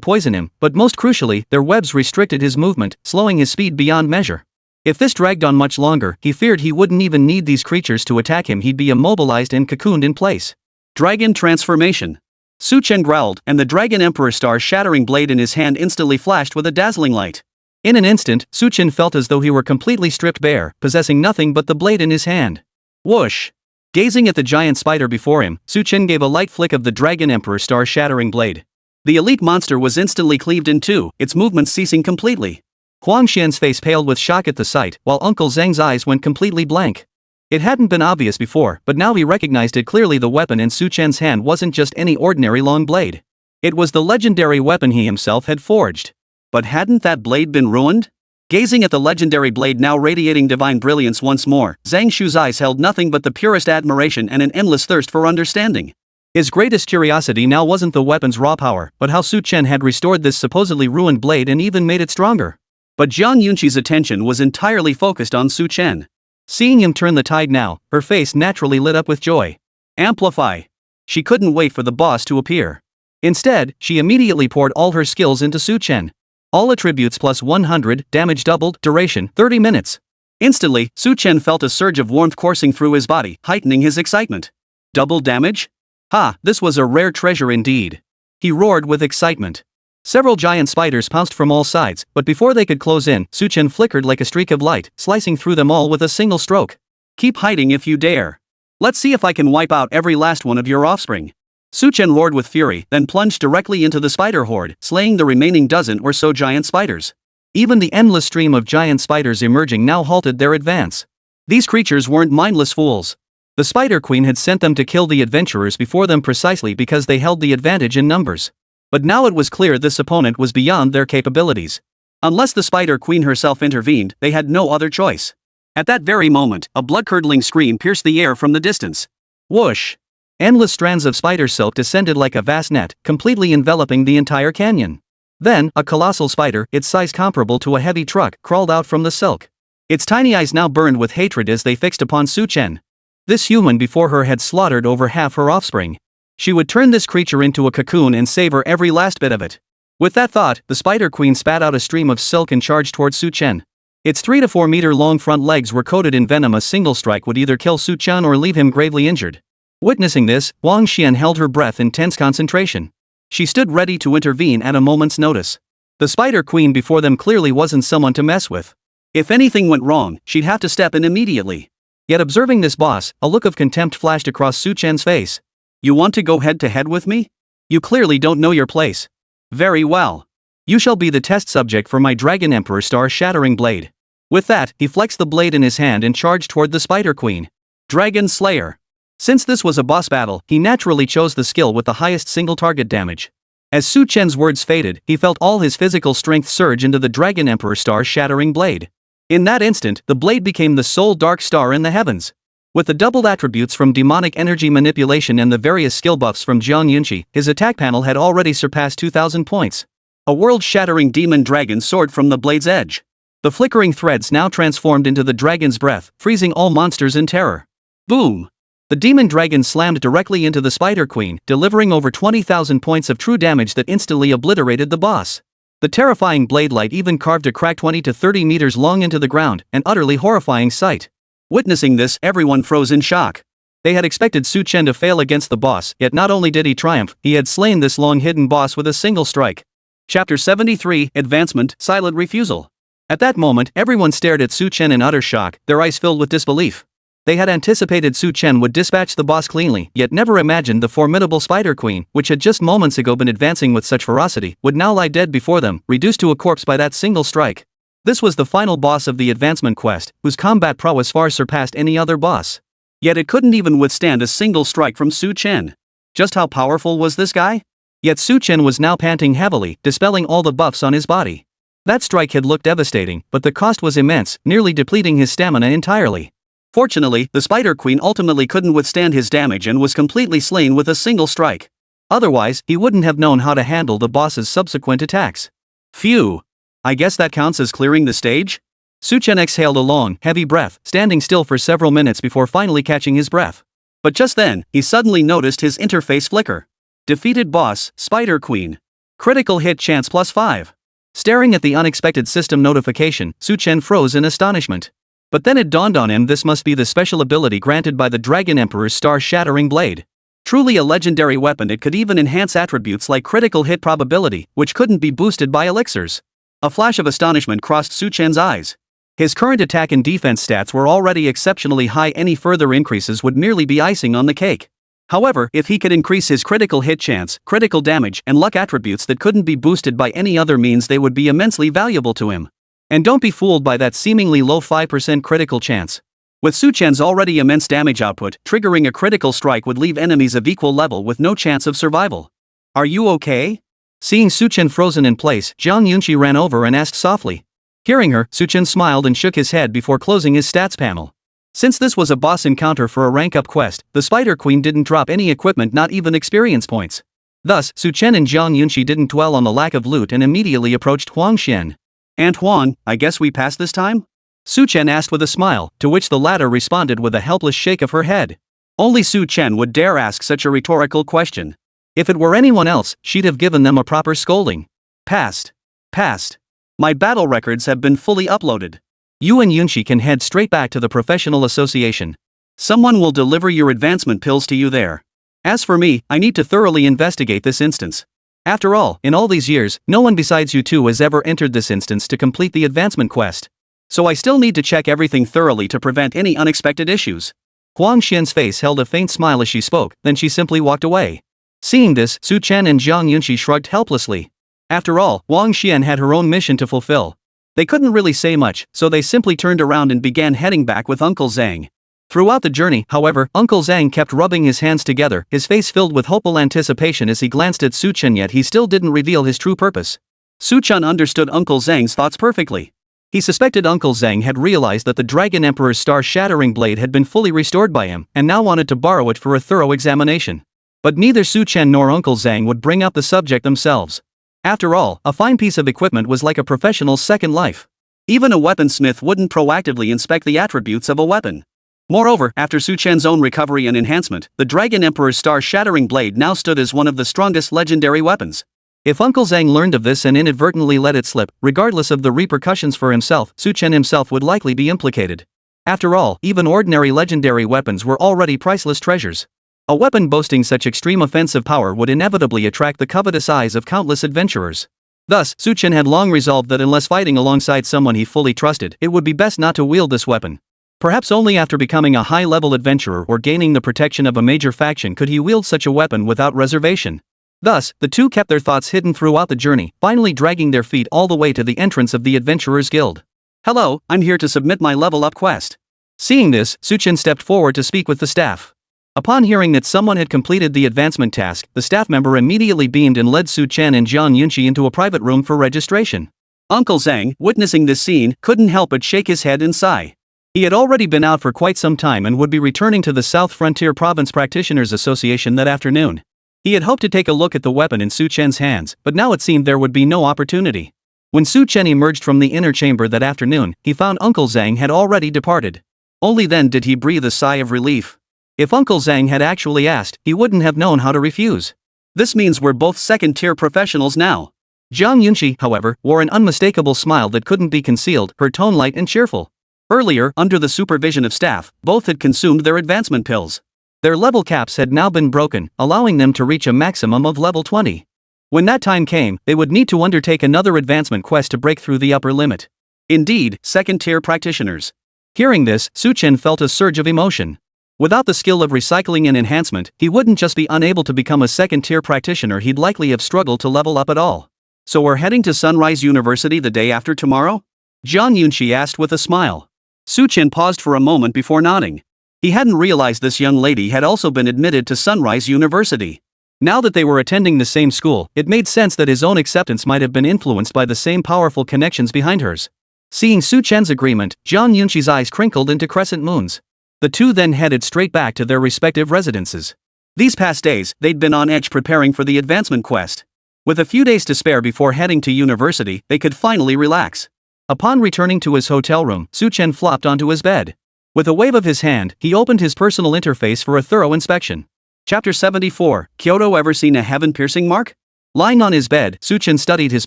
poison him, but most crucially, their webs restricted his movement, slowing his speed beyond measure. If this dragged on much longer, he feared he wouldn't even need these creatures to attack him. He'd be immobilized and cocooned in place. Dragon Transformation. Su Chen growled, and the Dragon Emperor's star-shattering blade in his hand instantly flashed with a dazzling light. In an instant, Su Chen felt as though he were completely stripped bare, possessing nothing but the blade in his hand. Whoosh! Gazing at the giant spider before him, Su Chen gave a light flick of the Dragon Emperor's star-shattering blade. The elite monster was instantly cleaved in two, its movements ceasing completely. Huang Xian's face paled with shock at the sight, while Uncle Zhang's eyes went completely blank. It hadn't been obvious before, but now he recognized it clearly. The weapon in Su Chen's hand wasn't just any ordinary long blade. It was the legendary weapon he himself had forged. But hadn't that blade been ruined? Gazing at the legendary blade now radiating divine brilliance once more, Zhang Shu's eyes held nothing but the purest admiration and an endless thirst for understanding. His greatest curiosity now wasn't the weapon's raw power, but how Su Chen had restored this supposedly ruined blade and even made it stronger. But Jiang Yunqi's attention was entirely focused on Su Chen. Seeing him turn the tide now, her face naturally lit up with joy. Amplify. She couldn't wait for the boss to appear. Instead, she immediately poured all her skills into Su Chen. All attributes plus 100, damage doubled, duration 30 minutes. Instantly, Su Chen felt a surge of warmth coursing through his body, heightening his excitement. Double damage? Ha, this was a rare treasure indeed. He roared with excitement. Several giant spiders pounced from all sides, but before they could close in, Su Chen flickered like a streak of light, slicing through them all with a single stroke. Keep hiding if you dare. Let's see if I can wipe out every last one of your offspring. Su Chen roared with fury, then plunged directly into the spider horde, slaying the remaining dozen or so giant spiders. Even the endless stream of giant spiders emerging now halted their advance. These creatures weren't mindless fools. The Spider Queen had sent them to kill the adventurers before them precisely because they held the advantage in numbers. But now it was clear this opponent was beyond their capabilities. Unless the Spider Queen herself intervened, they had no other choice. At that very moment, a blood-curdling scream pierced the air from the distance. Whoosh! Endless strands of spider silk descended like a vast net, completely enveloping the entire canyon. Then, a colossal spider, its size comparable to a heavy truck, crawled out from the silk. Its tiny eyes now burned with hatred as they fixed upon Su Chen. This human before her had slaughtered over half her offspring. She would turn this creature into a cocoon and savor every last bit of it. With that thought, the Spider Queen spat out a stream of silk and charged towards Su Chen. Its 3 to 4 meter long front legs were coated in venom. A single strike would either kill Su Chen or leave him gravely injured. Witnessing this, Wang Xian held her breath in tense concentration. She stood ready to intervene at a moment's notice. The Spider Queen before them clearly wasn't someone to mess with. If anything went wrong, she'd have to step in immediately. Yet observing this boss, a look of contempt flashed across Su Chen's face. You want to go head to head with me? You clearly don't know your place. Very well. You shall be the test subject for my Dragon Emperor star-shattering blade. With that, he flexed the blade in his hand and charged toward the Spider Queen. Dragon Slayer. Since this was a boss battle, he naturally chose the skill with the highest single target damage. As Su Chen's words faded, he felt all his physical strength surge into the Dragon Emperor star-shattering blade. In that instant, the blade became the sole dark star in the heavens. With the doubled attributes from demonic energy manipulation and the various skill buffs from Zhong Yunqi, his attack panel had already surpassed 2,000 points. A world-shattering demon dragon soared from the blade's edge. The flickering threads now transformed into the dragon's breath, freezing all monsters in terror. Boom! The demon dragon slammed directly into the Spider Queen, delivering over 20,000 points of true damage that instantly obliterated the boss. The terrifying blade light even carved a crack 20 to 30 meters long into the ground, an utterly horrifying sight. Witnessing this, everyone froze in shock. They had expected Su Chen to fail against the boss, yet not only did he triumph, he had slain this long-hidden boss with a single strike. Chapter 73, Advancement, Silent Refusal. At that moment, everyone stared at Su Chen in utter shock, their eyes filled with disbelief. They had anticipated Su Chen would dispatch the boss cleanly, yet never imagined the formidable Spider Queen, which had just moments ago been advancing with such ferocity, would now lie dead before them, reduced to a corpse by that single strike. This was the final boss of the advancement quest, whose combat prowess far surpassed any other boss. Yet it couldn't even withstand a single strike from Su Chen. Just how powerful was this guy? Yet Su Chen was now panting heavily, dispelling all the buffs on his body. That strike had looked devastating, but the cost was immense, nearly depleting his stamina entirely. Fortunately, the Spider Queen ultimately couldn't withstand his damage and was completely slain with a single strike. Otherwise, he wouldn't have known how to handle the boss's subsequent attacks. Phew! I guess that counts as clearing the stage? Su Chen exhaled a long, heavy breath, standing still for several minutes before finally catching his breath. But just then, he suddenly noticed his interface flicker. Defeated boss, Spider Queen. Critical hit chance +5. Staring at the unexpected system notification, Su Chen froze in astonishment. But then it dawned on him this must be the special ability granted by the Dragon Emperor's star-shattering blade. Truly a legendary weapon, it could even enhance attributes like critical hit probability, which couldn't be boosted by elixirs. A flash of astonishment crossed Su Chen's eyes. His current attack and defense stats were already exceptionally high, any further increases would merely be icing on the cake. However, if he could increase his critical hit chance, critical damage, and luck attributes that couldn't be boosted by any other means, they would be immensely valuable to him. And don't be fooled by that seemingly low 5% critical chance. With Su Chen's already immense damage output, triggering a critical strike would leave enemies of equal level with no chance of survival. Are you okay? Seeing Su Chen frozen in place, Zhong Yunqi ran over and asked softly. Hearing her, Su Chen smiled and shook his head before closing his stats panel. Since this was a boss encounter for a rank-up quest, the Spider Queen didn't drop any equipment, not even experience points. Thus, Su Chen and Zhong Yunqi didn't dwell on the lack of loot and immediately approached Huang Xian. Aunt Huang, I guess we passed this time? Su Chen asked with a smile, to which the latter responded with a helpless shake of her head. Only Su Chen would dare ask such a rhetorical question. If it were anyone else, she'd have given them a proper scolding. Passed. Passed. My battle records have been fully uploaded. You and Yunqi can head straight back to the professional association. Someone will deliver your advancement pills to you there. As for me, I need to thoroughly investigate this instance. After all, in all these years, no one besides you two has ever entered this instance to complete the advancement quest. So I still need to check everything thoroughly to prevent any unexpected issues. Huang Xian's face held a faint smile as she spoke, then she simply walked away. Seeing this, Su Chen and Zhong Yunqi shrugged helplessly. After all, Huang Xian had her own mission to fulfill. They couldn't really say much, so they simply turned around and began heading back with Uncle Zhang. Throughout the journey, however, Uncle Zhang kept rubbing his hands together, his face filled with hopeful anticipation as he glanced at Su Chen, yet he still didn't reveal his true purpose. Su Chen understood Uncle Zhang's thoughts perfectly. He suspected Uncle Zhang had realized that the Dragon Emperor's star-shattering blade had been fully restored by him, and now wanted to borrow it for a thorough examination. But neither Su Chen nor Uncle Zhang would bring up the subject themselves. After all, a fine piece of equipment was like a professional's second life. Even a weaponsmith wouldn't proactively inspect the attributes of a weapon. Moreover, after Su Chen's own recovery and enhancement, the Dragon Emperor's star-shattering blade now stood as one of the strongest legendary weapons. If Uncle Zhang learned of this and inadvertently let it slip, regardless of the repercussions for himself, Su Chen himself would likely be implicated. After all, even ordinary legendary weapons were already priceless treasures. A weapon boasting such extreme offensive power would inevitably attract the covetous eyes of countless adventurers. Thus, Su Chen had long resolved that unless fighting alongside someone he fully trusted, it would be best not to wield this weapon. Perhaps only after becoming a high-level adventurer or gaining the protection of a major faction could he wield such a weapon without reservation. Thus, the two kept their thoughts hidden throughout the journey, finally dragging their feet all the way to the entrance of the Adventurers Guild. "Hello, I'm here to submit my level-up quest." Seeing this, Su Chen stepped forward to speak with the staff. Upon hearing that someone had completed the advancement task, the staff member immediately beamed and led Su Chen and Zhang Yunqi into a private room for registration. Uncle Zhang, witnessing this scene, couldn't help but shake his head and sigh. He had already been out for quite some time and would be returning to the South Frontier Province Practitioners Association that afternoon. He had hoped to take a look at the weapon in Su Chen's hands, but now it seemed there would be no opportunity. When Su Chen emerged from the inner chamber that afternoon, he found Uncle Zhang had already departed. Only then did he breathe a sigh of relief. If Uncle Zhang had actually asked, he wouldn't have known how to refuse. "This means we're both second-tier professionals now." Zhang Yunqi, however, wore an unmistakable smile that couldn't be concealed, her tone light and cheerful. Earlier, under the supervision of staff, both had consumed their advancement pills. Their level caps had now been broken, allowing them to reach a maximum of level 20. When that time came, they would need to undertake another advancement quest to break through the upper limit. Indeed, second-tier practitioners. Hearing this, Su Chen felt a surge of emotion. Without the skill of recycling and enhancement, he wouldn't just be unable to become a second-tier practitioner, he'd likely have struggled to level up at all. "So we're heading to Sunrise University the day after tomorrow?" Zhang Yunqi asked with a smile. Su Chen paused for a moment before nodding. He hadn't realized this young lady had also been admitted to Sunrise University. Now that they were attending the same school, it made sense that his own acceptance might have been influenced by the same powerful connections behind hers. Seeing Su Chen's agreement, Zhang Yunqi's eyes crinkled into crescent moons. The two then headed straight back to their respective residences. These past days, they'd been on edge preparing for the advancement quest. With a few days to spare before heading to university, they could finally relax. Upon returning to his hotel room, Su Chen flopped onto his bed. With a wave of his hand, he opened his personal interface for a thorough inspection. Chapter 74, Kyoto ever seen a heaven-piercing mark? Lying on his bed, Su Chen studied his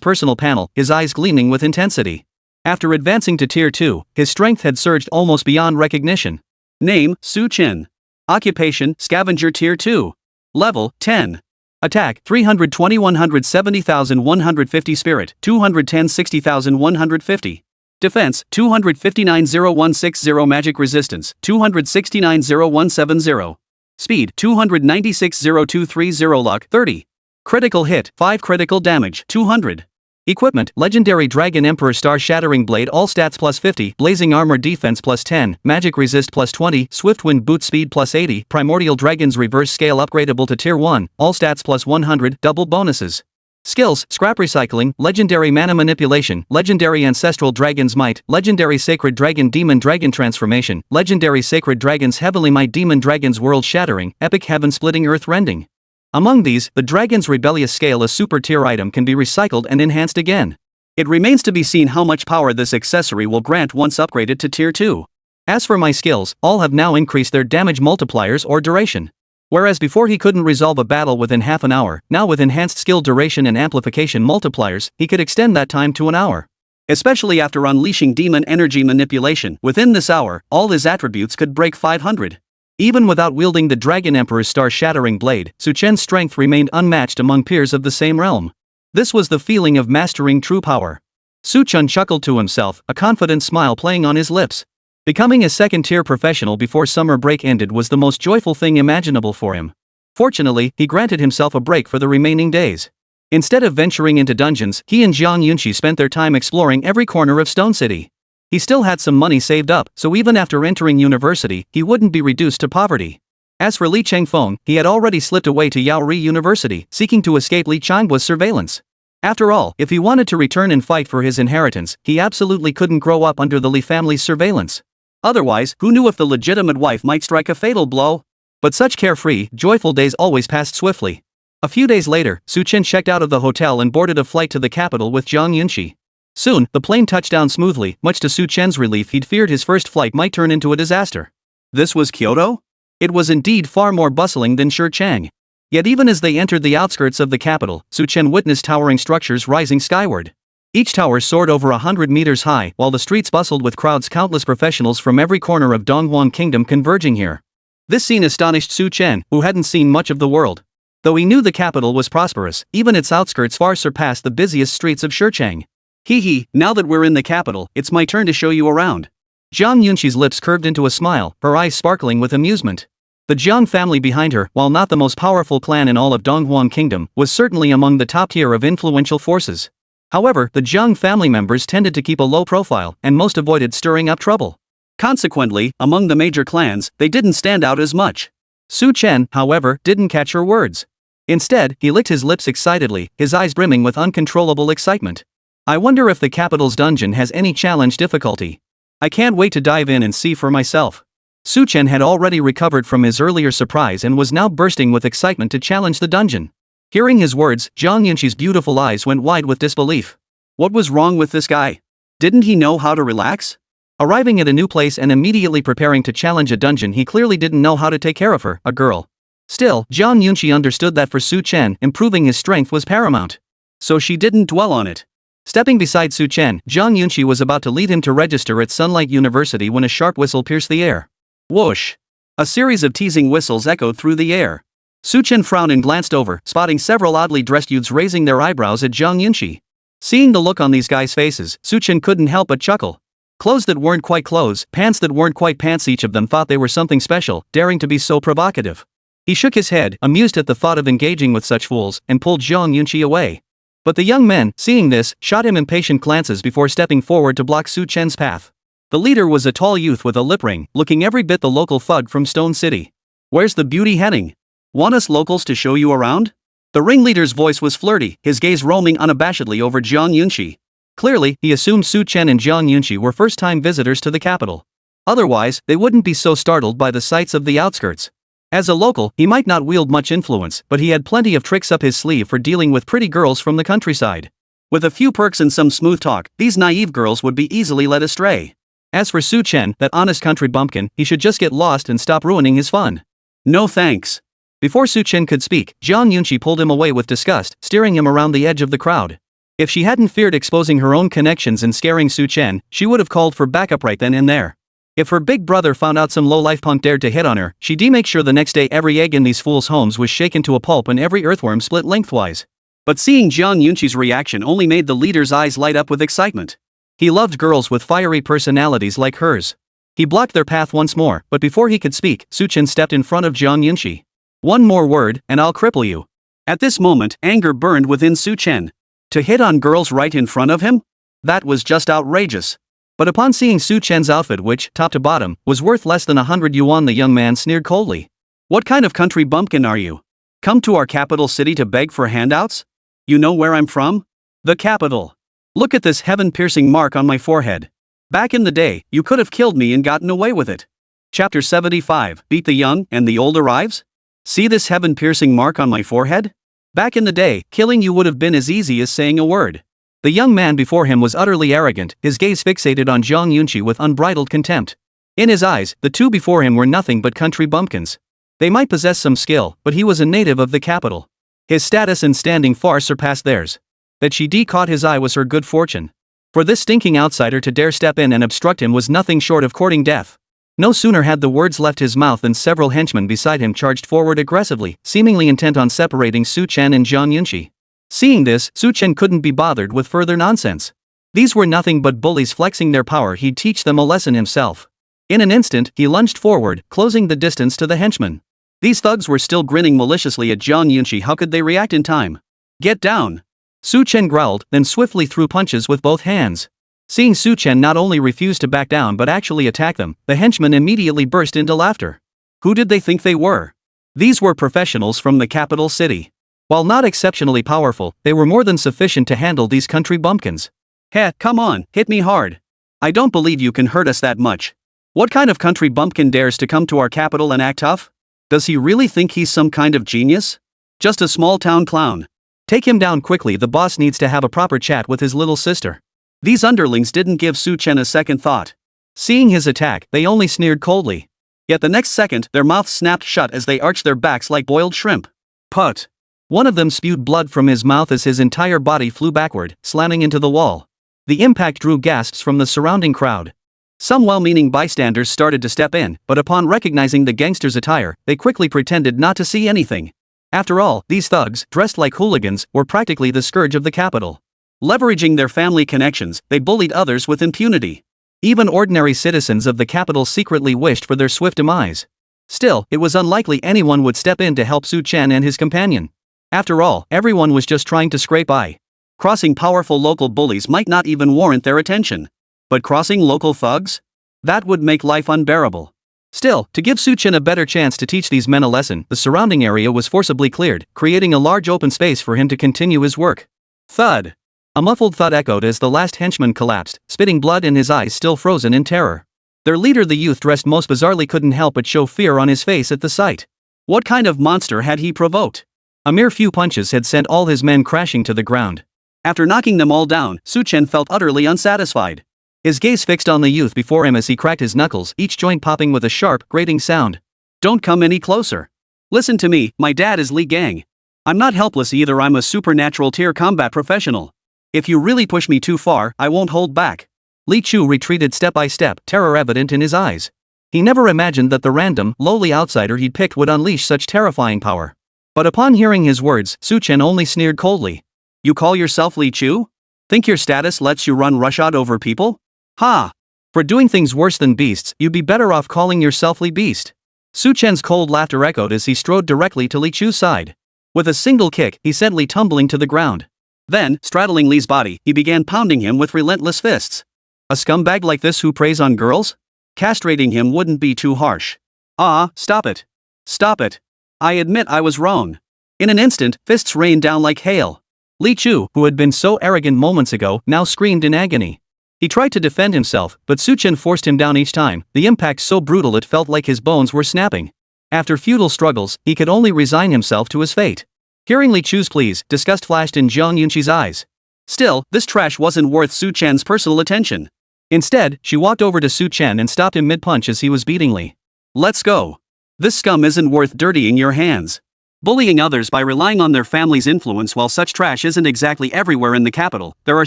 personal panel, his eyes gleaming with intensity. After advancing to Tier 2, his strength had surged almost beyond recognition. Name, Su Chen. Occupation, Scavenger Tier 2. Level, 10. Attack, 320-170,150 Spirit, 210-60,150. Defense, 259-0160 Magic Resistance, 269-0170. Speed, 296-0230 Luck, 30. Critical hit, 5 critical damage, 200. Equipment, Legendary Dragon Emperor Star Shattering Blade, all stats plus 50, Blazing Armor Defense plus 10, Magic Resist plus 20, Swiftwind Boot Speed plus 80, Primordial Dragon's Reverse Scale upgradable to Tier 1, all stats plus 100, double bonuses. Skills, Scrap Recycling, Legendary Mana Manipulation, Legendary Ancestral Dragon's Might, Legendary Sacred Dragon Demon Dragon Transformation, Legendary Sacred Dragon's Heavenly Might Demon Dragon's World Shattering, Epic Heaven Splitting Earth Rending. Among these, the Dragon's Rebellious Scale, a super tier item, can be recycled and enhanced again. It remains to be seen how much power this accessory will grant once upgraded to Tier 2. As for my skills, all have now increased their damage multipliers or duration. Whereas before he couldn't resolve a battle within half an hour, now with enhanced skill duration and amplification multipliers, he could extend that time to an hour. Especially after unleashing demon energy manipulation, within this hour, all his attributes could break 500. Even without wielding the Dragon Emperor's Star-Shattering Blade, Su Chen's strength remained unmatched among peers of the same realm. This was the feeling of mastering true power. Su Chen chuckled to himself, a confident smile playing on his lips. Becoming a second-tier professional before summer break ended was the most joyful thing imaginable for him. Fortunately, he granted himself a break for the remaining days. Instead of venturing into dungeons, he and Zhang Yunqi spent their time exploring every corner of Stone City. He still had some money saved up, so even after entering university, he wouldn't be reduced to poverty. As for Li Chengfeng, he had already slipped away to Yaori University, seeking to escape Li Changhua's surveillance. After all, if he wanted to return and fight for his inheritance, he absolutely couldn't grow up under the Li family's surveillance. Otherwise, who knew if the legitimate wife might strike a fatal blow? But such carefree, joyful days always passed swiftly. A few days later, Su Chen checked out of the hotel and boarded a flight to the capital with Zhang Yunqi. Soon, the plane touched down smoothly. Much to Su Chen's relief, he'd feared his first flight might turn into a disaster. This was Kyoto? It was indeed far more bustling than Shichang. Yet even as they entered the outskirts of the capital, Su Chen witnessed towering structures rising skyward. Each tower soared over 100 meters high, while the streets bustled with crowds, countless professionals from every corner of Donghuan Kingdom converging here. This scene astonished Su Chen, who hadn't seen much of the world. Though he knew the capital was prosperous, even its outskirts far surpassed the busiest streets of Shurchang. Hee, now that we're in the capital, it's my turn to show you around. Zhang Yunqi's lips curved into a smile, her eyes sparkling with amusement. The Zhang family behind her, while not the most powerful clan in all of Donghuan Kingdom, was certainly among the top tier of influential forces. However, the Zhang family members tended to keep a low profile, and most avoided stirring up trouble. Consequently, among the major clans, they didn't stand out as much. Su Chen, however, didn't catch her words. Instead, he licked his lips excitedly, his eyes brimming with uncontrollable excitement. I wonder if the capital's dungeon has any challenge difficulty. I can't wait to dive in and see for myself. Su Chen had already recovered from his earlier surprise and was now bursting with excitement to challenge the dungeon. Hearing his words, Zhang Yunqi's beautiful eyes went wide with disbelief. What was wrong with this guy? Didn't he know how to relax? Arriving at a new place and immediately preparing to challenge a dungeon, he clearly didn't know how to take care of her, a girl. Still, Zhang Yunqi understood that for Su Chen, improving his strength was paramount. So she didn't dwell on it. Stepping beside Su Chen, Zhang Yunqi was about to lead him to register at Sunlight University when a sharp whistle pierced the air. Whoosh! A series of teasing whistles echoed through the air. Su Chen frowned and glanced over, spotting several oddly dressed youths raising their eyebrows at Zhang Yunqi. Seeing the look on these guys' faces, Su Chen couldn't help but chuckle. Clothes that weren't quite clothes, pants that weren't quite pants, each of them thought they were something special, daring to be so provocative. He shook his head, amused at the thought of engaging with such fools, and pulled Zhang Yunqi away. But the young men, seeing this, shot him impatient glances before stepping forward to block Su Chen's path. The leader was a tall youth with a lip ring, looking every bit the local thug from Stone City. Where's the beauty heading? Want us locals to show you around? The ringleader's voice was flirty, his gaze roaming unabashedly over Zhang Yunqi. Clearly, he assumed Su Chen and Zhang Yunqi were first-time visitors to the capital. Otherwise, they wouldn't be so startled by the sights of the outskirts. As a local, he might not wield much influence, but he had plenty of tricks up his sleeve for dealing with pretty girls from the countryside. With a few perks and some smooth talk, these naive girls would be easily led astray. As for Su Chen, that honest country bumpkin, he should just get lost and stop ruining his fun. No thanks. Before Su Chen could speak, Zhang Yunqi pulled him away with disgust, steering him around the edge of the crowd. If she hadn't feared exposing her own connections and scaring Su Chen, she would have called for backup right then and there. If her big brother found out some low-life punk dared to hit on her, she'd make sure the next day every egg in these fools' homes was shaken to a pulp and every earthworm split lengthwise. But seeing Zhang Yunqi's reaction only made the leader's eyes light up with excitement. He loved girls with fiery personalities like hers. He blocked their path once more, but before he could speak, Su Chen stepped in front of Zhang Yunqi. One more word, and I'll cripple you. At this moment, anger burned within Su Chen. To hit on girls right in front of him? That was just outrageous. But upon seeing Su Chen's outfit, which, top to bottom, was worth less than 100 yuan, the young man sneered coldly. What kind of country bumpkin are you? Come to our capital city to beg for handouts? You know where I'm from? The capital. Look at this heaven-piercing mark on my forehead. Back in the day, you could have killed me and gotten away with it. Chapter 75, Beat the Young and the Old Arrives? See this heaven-piercing mark on my forehead? Back in the day, killing you would have been as easy as saying a word. The young man before him was utterly arrogant, his gaze fixated on Zhang Yunqi with unbridled contempt. In his eyes, the two before him were nothing but country bumpkins. They might possess some skill, but he was a native of the capital. His status and standing far surpassed theirs. That Shidi caught his eye was her good fortune. For this stinking outsider to dare step in and obstruct him was nothing short of courting death. No sooner had the words left his mouth than several henchmen beside him charged forward aggressively, seemingly intent on separating Su Chen and Zhang Yunqi. Seeing this, Su Chen couldn't be bothered with further nonsense. These were nothing but bullies flexing their power, he'd teach them a lesson himself. In an instant, he lunged forward, closing the distance to the henchmen. These thugs were still grinning maliciously at Zhang Yunqi. How could they react in time? Get down! Su Chen growled, then swiftly threw punches with both hands. Seeing Su Chen not only refuse to back down but actually attack them, the henchmen immediately burst into laughter. Who did they think they were? These were professionals from the capital city. While not exceptionally powerful, they were more than sufficient to handle these country bumpkins. Heh, come on, hit me hard. I don't believe you can hurt us that much. What kind of country bumpkin dares to come to our capital and act tough? Does he really think he's some kind of genius? Just a small town clown. Take him down quickly, the boss needs to have a proper chat with his little sister. These underlings didn't give Su Chen a second thought. Seeing his attack, they only sneered coldly. Yet the next second, their mouths snapped shut as they arched their backs like boiled shrimp. Put! One of them spewed blood from his mouth as his entire body flew backward, slamming into the wall. The impact drew gasps from the surrounding crowd. Some well-meaning bystanders started to step in, but upon recognizing the gangster's attire, they quickly pretended not to see anything. After all, these thugs, dressed like hooligans, were practically the scourge of the capital. Leveraging their family connections, they bullied others with impunity. Even ordinary citizens of the capital secretly wished for their swift demise. Still, it was unlikely anyone would step in to help Su Chen and his companion. After all, everyone was just trying to scrape by. Crossing powerful local bullies might not even warrant their attention. But crossing local thugs? That would make life unbearable. Still, to give Su Chen a better chance to teach these men a lesson, the surrounding area was forcibly cleared, creating a large open space for him to continue his work. Thud! A muffled thud echoed as the last henchman collapsed, spitting blood and his eyes still frozen in terror. Their leader, the youth dressed most bizarrely, couldn't help but show fear on his face at the sight. What kind of monster had he provoked? A mere few punches had sent all his men crashing to the ground. After knocking them all down, Su Chen felt utterly unsatisfied. His gaze fixed on the youth before him as he cracked his knuckles, each joint popping with a sharp, grating sound. Don't come any closer. Listen to me, my dad is Li Gang. I'm not helpless either, I'm a supernatural tier combat professional. If you really push me too far, I won't hold back. Li Chu retreated step by step, terror evident in his eyes. He never imagined that the random, lowly outsider he'd picked would unleash such terrifying power. But upon hearing his words, Su Chen only sneered coldly. You call yourself Li Chu? Think your status lets you run roughshod over people? Ha! For doing things worse than beasts, you'd be better off calling yourself Li Beast. Su Chen's cold laughter echoed as he strode directly to Li Chu's side. With a single kick, he sent Li tumbling to the ground. Then, straddling Li's body, he began pounding him with relentless fists. A scumbag like this who preys on girls? Castrating him wouldn't be too harsh. Ah, stop it. Stop it. I admit I was wrong. In an instant, fists rained down like hail. Li Chu, who had been so arrogant moments ago, now screamed in agony. He tried to defend himself, but Su Chen forced him down each time, the impact so brutal it felt like his bones were snapping. After futile struggles, he could only resign himself to his fate. Hearing Li Chu's pleas, disgust flashed in Zhang Yunqi's eyes. Still, this trash wasn't worth Su Chen's personal attention. Instead, she walked over to Su Chen and stopped him mid-punch as he was beating Li. Let's go. This scum isn't worth dirtying your hands. Bullying others by relying on their family's influence. While such trash isn't exactly everywhere in the capital, there are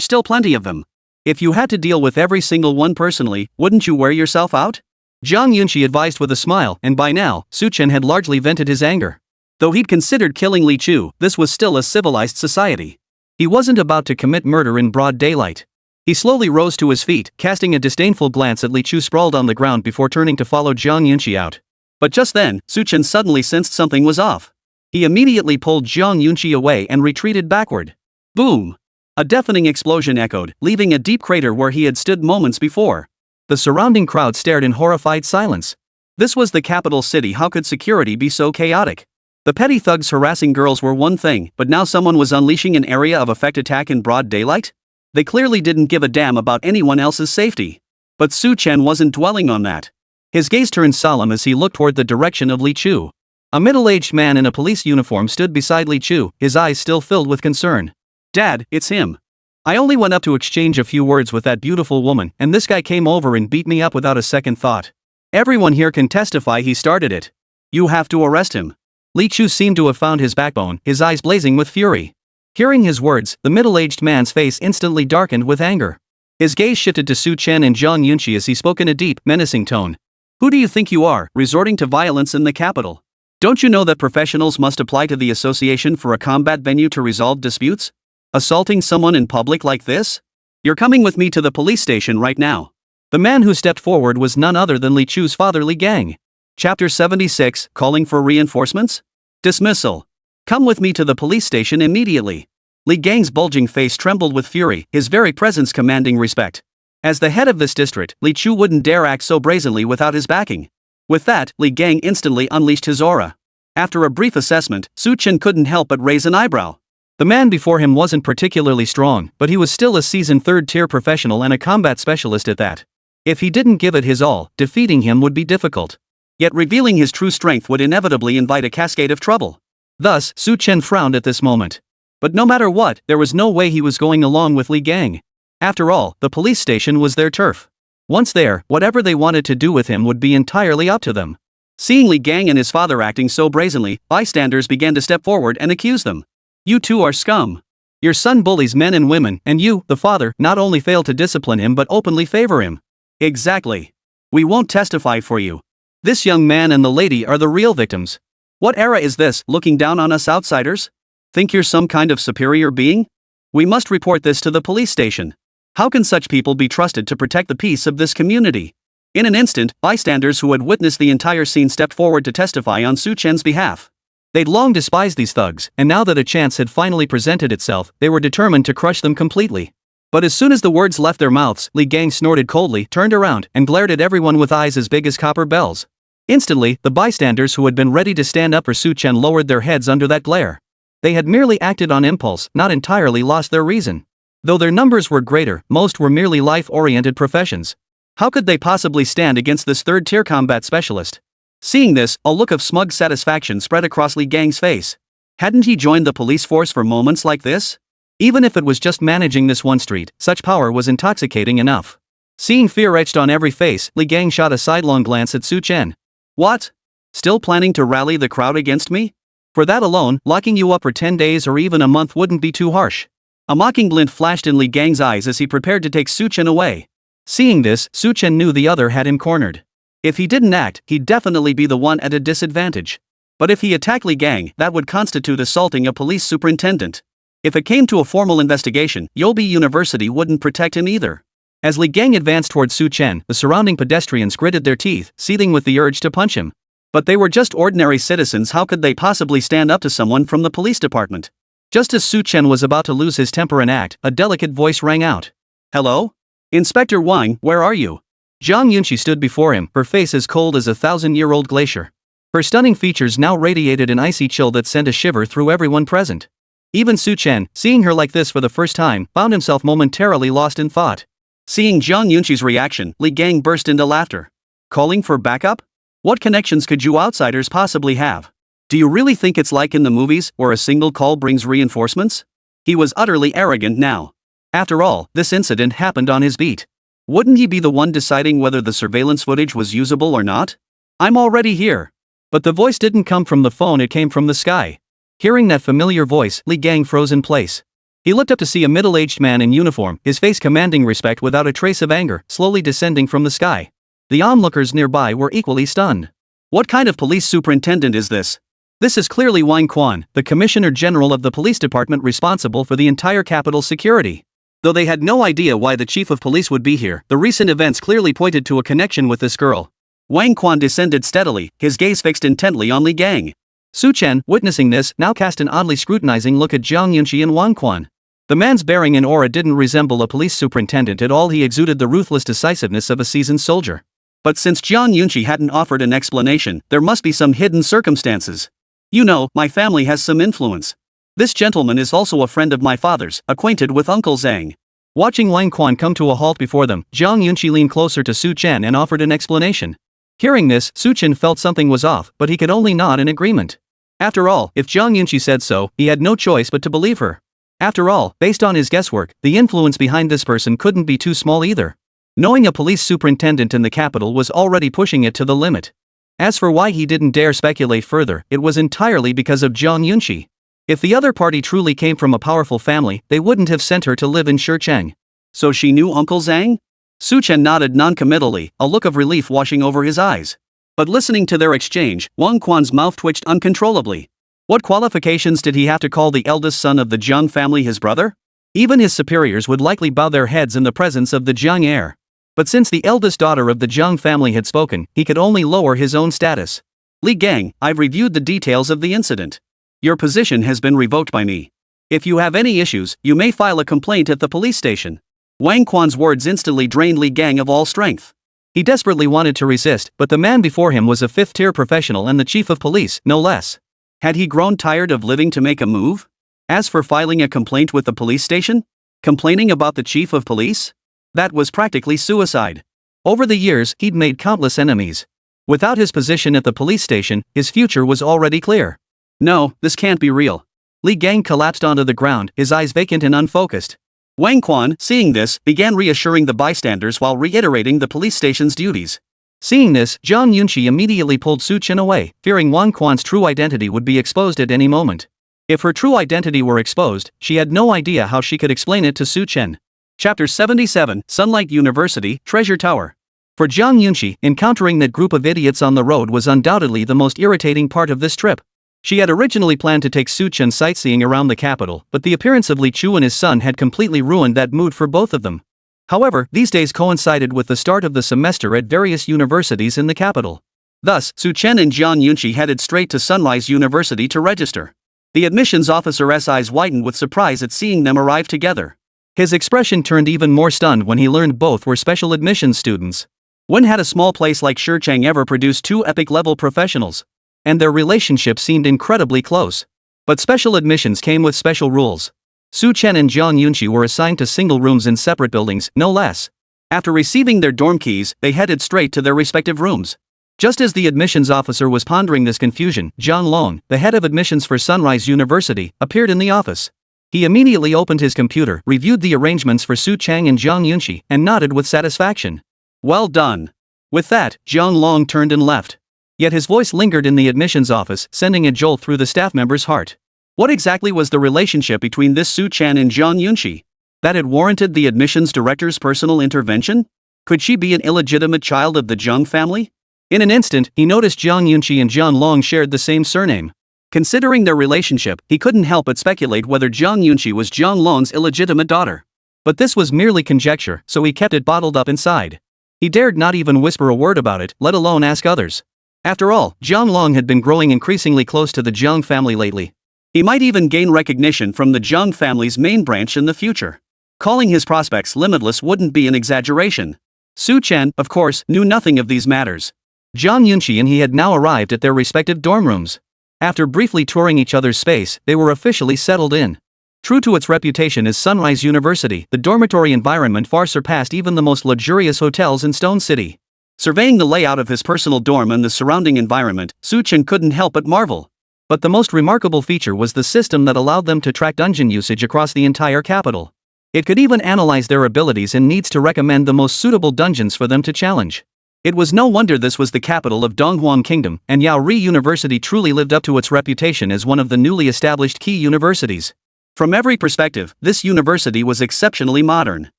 still plenty of them. If you had to deal with every single one personally, wouldn't you wear yourself out? Zhang Yunqi advised with a smile, and by now, Su Chen had largely vented his anger. Though he'd considered killing Li Chu, this was still a civilized society. He wasn't about to commit murder in broad daylight. He slowly rose to his feet, casting a disdainful glance at Li Chu sprawled on the ground before turning to follow Zhang Yunqi out. But just then, Su Chen suddenly sensed something was off. He immediately pulled Zhang Yunqi away and retreated backward. Boom! A deafening explosion echoed, leaving a deep crater where he had stood moments before. The surrounding crowd stared in horrified silence. This was the capital city. How could security be so chaotic? The petty thugs harassing girls were one thing, but now someone was unleashing an area of effect attack in broad daylight? They clearly didn't give a damn about anyone else's safety. But Su Chen wasn't dwelling on that. His gaze turned solemn as he looked toward the direction of Li Chu. A middle-aged man in a police uniform stood beside Li Chu, his eyes still filled with concern. Dad, it's him. I only went up to exchange a few words with that beautiful woman, and this guy came over and beat me up without a second thought. Everyone here can testify he started it. You have to arrest him. Li Chu seemed to have found his backbone, his eyes blazing with fury. Hearing his words, the middle-aged man's face instantly darkened with anger. His gaze shifted to Su Chen and Zhang Yunqi as he spoke in a deep, menacing tone. Who do you think you are, resorting to violence in the capital? Don't you know that professionals must apply to the association for a combat venue to resolve disputes? Assaulting someone in public like this? You're coming with me to the police station right now. The man who stepped forward was none other than Li Chu's father, Li Gang. Chapter 76, Calling for Reinforcements? Dismissal. Come with me to the police station immediately. Li Gang's bulging face trembled with fury, his very presence commanding respect. As the head of this district, Li Chu wouldn't dare act so brazenly without his backing. With that, Li Gang instantly unleashed his aura. After a brief assessment, Su Chen couldn't help but raise an eyebrow. The man before him wasn't particularly strong, but he was still a seasoned third-tier professional and a combat specialist at that. If he didn't give it his all, defeating him would be difficult. Yet revealing his true strength would inevitably invite a cascade of trouble. Thus, Su Chen frowned at this moment. But no matter what, there was no way he was going along with Li Gang. After all, the police station was their turf. Once there, whatever they wanted to do with him would be entirely up to them. Seeing Li Gang and his father acting so brazenly, bystanders began to step forward and accuse them. You two are scum. Your son bullies men and women, and you, the father, not only fail to discipline him but openly favor him. Exactly. We won't testify for you. This young man and the lady are the real victims. What era is this, looking down on us outsiders? Think you're some kind of superior being? We must report this to the police station. How can such people be trusted to protect the peace of this community? In an instant, bystanders who had witnessed the entire scene stepped forward to testify on Su Chen's behalf. They'd long despised these thugs, and now that a chance had finally presented itself, they were determined to crush them completely. But as soon as the words left their mouths, Li Gang snorted coldly, turned around, and glared at everyone with eyes as big as copper bells. Instantly, the bystanders who had been ready to stand up for Su Chen lowered their heads under that glare. They had merely acted on impulse, not entirely lost their reason. Though their numbers were greater, most were merely life-oriented professions. How could they possibly stand against this third-tier combat specialist? Seeing this, a look of smug satisfaction spread across Li Gang's face. Hadn't he joined the police force for moments like this? Even if it was just managing this one street, such power was intoxicating enough. Seeing fear etched on every face, Li Gang shot a sidelong glance at Su Chen. What? Still planning to rally the crowd against me? For that alone, locking you up for 10 days or even a month wouldn't be too harsh. A mocking glint flashed in Li Gang's eyes as he prepared to take Su Chen away. Seeing this, Su Chen knew the other had him cornered. If he didn't act, he'd definitely be the one at a disadvantage. But if he attacked Li Gang, that would constitute assaulting a police superintendent. If it came to a formal investigation, Yobi University wouldn't protect him either. As Li Gang advanced towards Su Chen, the surrounding pedestrians gritted their teeth, seething with the urge to punch him. But they were just ordinary citizens. How could they possibly stand up to someone from the police department? Just as Su Chen was about to lose his temper and act, a delicate voice rang out. Hello? Inspector Wang, where are you? Zhang Yunqi stood before him, her face as cold as a 1,000-year-old glacier. Her stunning features now radiated an icy chill that sent a shiver through everyone present. Even Su Chen, seeing her like this for the first time, found himself momentarily lost in thought. Seeing Zhang Yunqi's reaction, Li Gang burst into laughter. Calling for backup? What connections could you outsiders possibly have? Do you really think it's like in the movies, where a single call brings reinforcements? He was utterly arrogant now. After all, this incident happened on his beat. Wouldn't he be the one deciding whether the surveillance footage was usable or not? I'm already here. But the voice didn't come from the phone, it came from the sky. Hearing that familiar voice, Li Gang froze in place. He looked up to see a middle-aged man in uniform, his face commanding respect without a trace of anger, slowly descending from the sky. The onlookers nearby were equally stunned. What kind of police superintendent is this? This is clearly Wang Quan, the Commissioner General of the police department responsible for the entire capital's security. Though they had no idea why the chief of police would be here, the recent events clearly pointed to a connection with this girl. Wang Quan descended steadily, his gaze fixed intently on Li Gang. Su Chen, witnessing this, now cast an oddly scrutinizing look at Zhang Yunqi and Wang Quan. The man's bearing and aura didn't resemble a police superintendent at all. He exuded the ruthless decisiveness of a seasoned soldier. But since Zhang Yunqi hadn't offered an explanation, there must be some hidden circumstances. You know, my family has some influence. This gentleman is also a friend of my father's, acquainted with Uncle Zhang. Watching Wang Quan come to a halt before them, Zhang Yunqi leaned closer to Su Chen and offered an explanation. Hearing this, Su Chen felt something was off, but he could only nod in agreement. After all, if Zhang Yunqi said so, he had no choice but to believe her. After all, based on his guesswork, the influence behind this person couldn't be too small either. Knowing a police superintendent in the capital was already pushing it to the limit. As for why he didn't dare speculate further, it was entirely because of Zhang Yunqi. If the other party truly came from a powerful family, they wouldn't have sent her to live in Shicheng. So she knew Uncle Zhang? Su Chen nodded noncommittally, a look of relief washing over his eyes. But listening to their exchange, Wang Quan's mouth twitched uncontrollably. What qualifications did he have to call the eldest son of the Zhang family his brother? Even his superiors would likely bow their heads in the presence of the Zhang heir. But since the eldest daughter of the Zhang family had spoken, he could only lower his own status. Li Gang, I've reviewed the details of the incident. Your position has been revoked by me. If you have any issues, you may file a complaint at the police station. Wang Quan's words instantly drained Li Gang of all strength. He desperately wanted to resist, but the man before him was a fifth-tier professional and the chief of police, no less. Had he grown tired of living to make a move? As for filing a complaint with the police station? Complaining about the chief of police? That was practically suicide. Over the years, he'd made countless enemies. Without his position at the police station, his future was already clear. No, this can't be real. Li Gang collapsed onto the ground, his eyes vacant and unfocused. Wang Quan, seeing this, began reassuring the bystanders while reiterating the police station's duties. Seeing this, Zhang Yunqi immediately pulled Su Chen away, fearing Wang Quan's true identity would be exposed at any moment. If her true identity were exposed, she had no idea how she could explain it to Su Chen. Chapter 77, Sunlight University, Treasure Tower. For Zhang Yunqi, encountering that group of idiots on the road was undoubtedly the most irritating part of this trip. She had originally planned to take Su Chen sightseeing around the capital, but the appearance of Li Chu and his son had completely ruined that mood for both of them. However, these days coincided with the start of the semester at various universities in the capital. Thus, Su Chen and Jiang Yunqi headed straight to Sunrise University to register. The admissions officer's eyes widened with surprise at seeing them arrive together. His expression turned even more stunned when he learned both were special admissions students. When had a small place like Shichang ever produced two epic-level professionals? And their relationship seemed incredibly close. But special admissions came with special rules. Su Chen and Jiang Yunqi were assigned to single rooms in separate buildings, no less. After receiving their dorm keys, they headed straight to their respective rooms. Just as the admissions officer was pondering this confusion, Zhong Lan, the head of admissions for Sunrise University, appeared in the office. He immediately opened his computer, reviewed the arrangements for Su Chang and Jiang Yunqi, and nodded with satisfaction. Well done. With that, Zhong Lan turned and left. Yet his voice lingered in the admissions office, sending a jolt through the staff member's heart. What exactly was the relationship between this Su Chan and Jiang Yunqi that had warranted the admissions director's personal intervention? Could she be an illegitimate child of the Zheng family? In an instant, he noticed Jiang Yunqi and Zhong Lan shared the same surname. Considering their relationship, he couldn't help but speculate whether Jiang Yunqi was Zhong Lan's illegitimate daughter. But this was merely conjecture, so he kept it bottled up inside. He dared not even whisper a word about it, let alone ask others. After all, Zhong Lan had been growing increasingly close to the Zheng family lately. He might even gain recognition from the Zheng family's main branch in the future. Calling his prospects limitless wouldn't be an exaggeration. Su Chen, of course, knew nothing of these matters. Jiang Yunqi and he had now arrived at their respective dorm rooms. After briefly touring each other's space, they were officially settled in. True to its reputation as Sunrise University, the dormitory environment far surpassed even the most luxurious hotels in Stone City. Surveying the layout of his personal dorm and the surrounding environment, Su Chen couldn't help but marvel. But the most remarkable feature was the system that allowed them to track dungeon usage across the entire capital. It could even analyze their abilities and needs to recommend the most suitable dungeons for them to challenge. It was no wonder this was the capital of Donghuang Kingdom, and Yaori University truly lived up to its reputation as one of the newly established key universities. From every perspective, this university was exceptionally modern.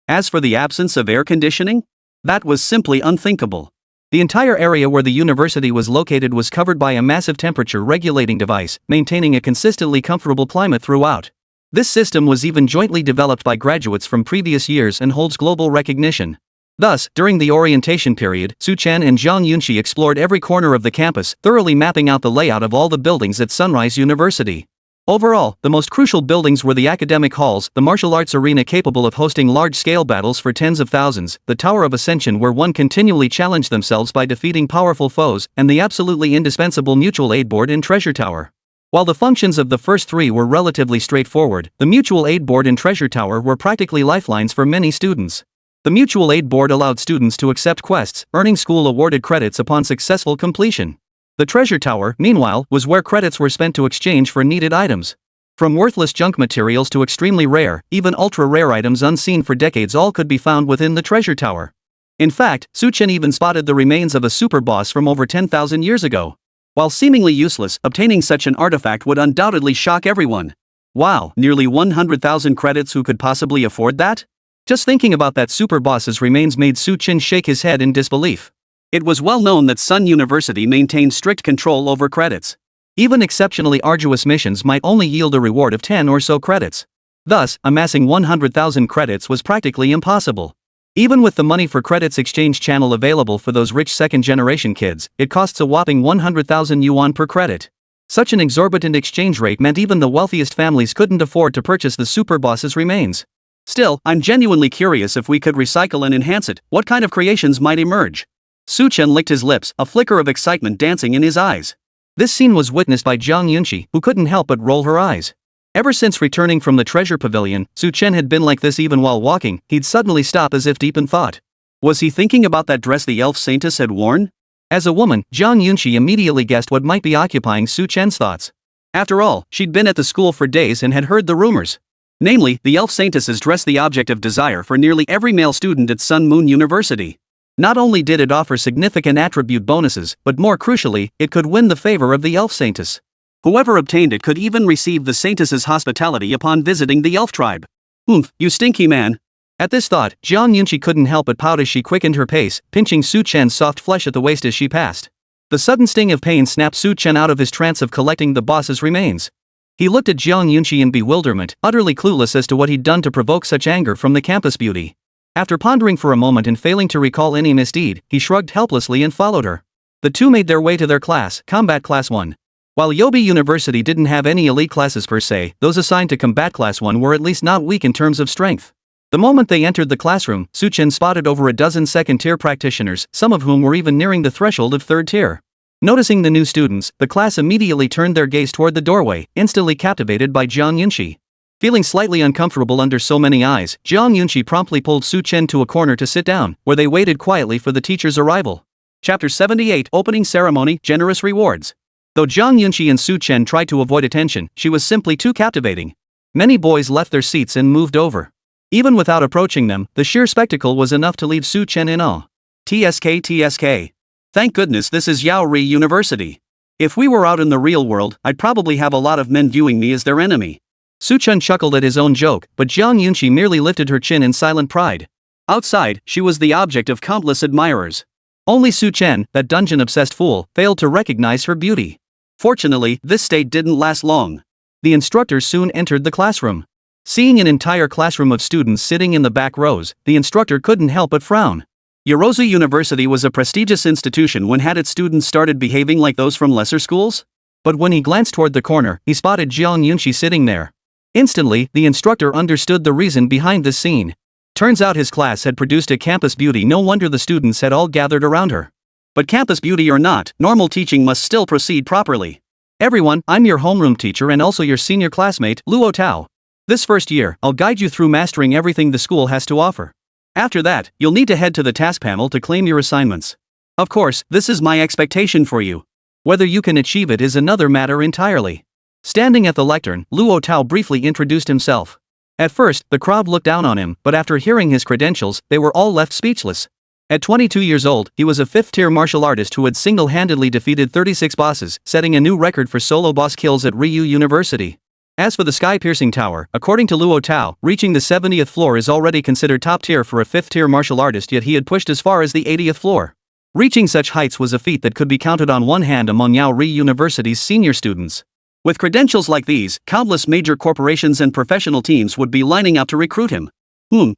As for the absence of air conditioning, that was simply unthinkable. The entire area where the university was located was covered by a massive temperature-regulating device, maintaining a consistently comfortable climate throughout. This system was even jointly developed by graduates from previous years and holds global recognition. Thus, during the orientation period, Su Chen and Jiang Yunqi explored every corner of the campus, thoroughly mapping out the layout of all the buildings at Sunrise University. Overall, the most crucial buildings were the academic halls, the martial arts arena capable of hosting large-scale battles for tens of thousands, the Tower of Ascension where one continually challenged themselves by defeating powerful foes, and the absolutely indispensable mutual aid board and treasure tower. While the functions of the first three were relatively straightforward, the mutual aid board and treasure tower were practically lifelines for many students. The mutual aid board allowed students to accept quests, earning school-awarded credits upon successful completion. The treasure tower, meanwhile, was where credits were spent to exchange for needed items. From worthless junk materials to extremely rare, even ultra-rare items unseen for decades, all could be found within the treasure tower. In fact, Su Chen even spotted the remains of a super boss from over 10,000 years ago. While seemingly useless, obtaining such an artifact would undoubtedly shock everyone. Wow, nearly 100,000 credits, who could possibly afford that? Just thinking about that super boss's remains made Su Chen shake his head in disbelief. It was well known that Sun University maintained strict control over credits. Even exceptionally arduous missions might only yield a reward of 10 or so credits. Thus, amassing 100,000 credits was practically impossible. Even with the money for credits exchange channel available for those rich second-generation kids, it costs a whopping 100,000 yuan per credit. Such an exorbitant exchange rate meant even the wealthiest families couldn't afford to purchase the super boss's remains. Still, I'm genuinely curious if we could recycle and enhance it, what kind of creations might emerge? Su Chen licked his lips, a flicker of excitement dancing in his eyes. This scene was witnessed by Jiang Yunqi, who couldn't help but roll her eyes. Ever since returning from the treasure pavilion, Su Chen had been like this. Even while walking, he'd suddenly stop as if deep in thought. Was he thinking about that dress the elf saintess had worn? As a woman, Jiang Yunqi immediately guessed what might be occupying Su Chen's thoughts. After all, she'd been at the school for days and had heard the rumors. Namely, the elf saintess's dress, the object of desire for nearly every male student at Sun Moon University. Not only did it offer significant attribute bonuses, but more crucially, it could win the favor of the elf saintess. Whoever obtained it could even receive the saintess's hospitality upon visiting the elf tribe. Oomph, you stinky man. At this thought, Jiang Yunqi couldn't help but pout as she quickened her pace, pinching Su Chen's soft flesh at the waist as she passed. The sudden sting of pain snapped Su Chen out of his trance of collecting the boss's remains. He looked at Jiang Yunqi in bewilderment, utterly clueless as to what he'd done to provoke such anger from the campus beauty. After pondering for a moment and failing to recall any misdeed, he shrugged helplessly and followed her. The two made their way to their class, Combat Class 1. While Yobi University didn't have any elite classes per se, those assigned to Combat Class 1 were at least not weak in terms of strength. The moment they entered the classroom, Su Chen spotted over a dozen second-tier practitioners, some of whom were even nearing the threshold of third tier. Noticing the new students, the class immediately turned their gaze toward the doorway, instantly captivated by Jiang Yunqi. Feeling slightly uncomfortable under so many eyes, Jiang Yunqi promptly pulled Su Chen to a corner to sit down, where they waited quietly for the teacher's arrival. Chapter 78 Opening Ceremony, Generous Rewards. Though Jiang Yunqi and Su Chen tried to avoid attention, she was simply too captivating. Many boys left their seats and moved over. Even without approaching them, the sheer spectacle was enough to leave Su Chen in awe. TSK. Thank goodness this is Yaori University. If we were out in the real world, I'd probably have a lot of men viewing me as their enemy. Su Chen chuckled at his own joke, but Jiang Yunqi merely lifted her chin in silent pride. Outside, she was the object of countless admirers. Only Su Chen, that dungeon-obsessed fool, failed to recognize her beauty. Fortunately, this state didn't last long. The instructor soon entered the classroom. Seeing an entire classroom of students sitting in the back rows, the instructor couldn't help but frown. Yorozu University was a prestigious institution when had its students started behaving like those from lesser schools? But when he glanced toward the corner, he spotted Jiang Yunqi sitting there. Instantly, the instructor understood the reason behind this scene. Turns out his class had produced a campus beauty, no wonder the students had all gathered around her. But campus beauty or not, normal teaching must still proceed properly. Everyone, I'm your homeroom teacher and also your senior classmate, Luo Tao. This first year, I'll guide you through mastering everything the school has to offer. After that, you'll need to head to the task panel to claim your assignments. Of course, this is my expectation for you. Whether you can achieve it is another matter entirely. Standing at the lectern, Luo Tao briefly introduced himself. At first, the crowd looked down on him, but after hearing his credentials, they were all left speechless. At 22 years old, he was a 5th-tier martial artist who had single-handedly defeated 36 bosses, setting a new record for solo boss kills at Ryu University. As for the sky-piercing tower, according to Luo Tao, reaching the 70th floor is already considered top-tier for a 5th-tier martial artist, yet he had pushed as far as the 80th floor. Reaching such heights was a feat that could be counted on one hand among Yaori University's senior students. With credentials like these, countless major corporations and professional teams would be lining up to recruit him.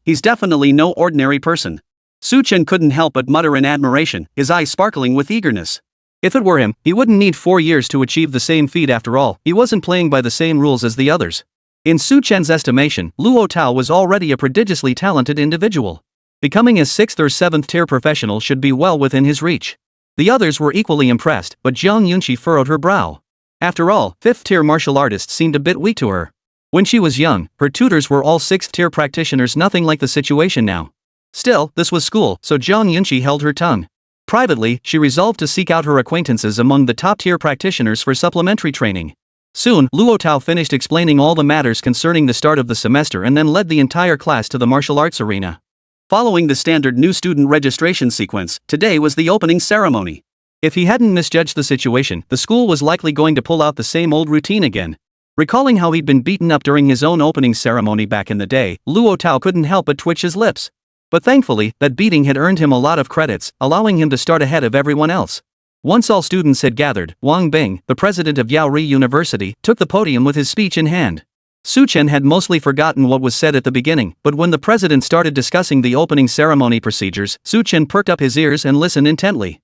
He's definitely no ordinary person. Su Chen couldn't help but mutter in admiration, his eyes sparkling with eagerness. If it were him, he wouldn't need 4 years to achieve the same feat after all, he wasn't playing by the same rules as the others. In Su Chen's estimation, Luo Tao was already a prodigiously talented individual. Becoming a 6th or 7th tier professional should be well within his reach. The others were equally impressed, but Jiang Yunqi furrowed her brow. After all, 5th tier martial artists seemed a bit weak to her. When she was young, her tutors were all 6th tier practitioners, nothing like the situation now. Still, this was school, so Jiang Yunqi held her tongue. Privately, she resolved to seek out her acquaintances among the top-tier practitioners for supplementary training. Soon, Luo Tao finished explaining all the matters concerning the start of the semester and then led the entire class to the martial arts arena. Following the standard new student registration sequence, today was the opening ceremony. If he hadn't misjudged the situation, the school was likely going to pull out the same old routine again. Recalling how he'd been beaten up during his own opening ceremony back in the day, Luo Tao couldn't help but twitch his lips. But thankfully, that beating had earned him a lot of credits, allowing him to start ahead of everyone else. Once all students had gathered, Wang Bing, the president of Yaori University, took the podium with his speech in hand. Su Chen had mostly forgotten what was said at the beginning, but when the president started discussing the opening ceremony procedures, Su Chen perked up his ears and listened intently.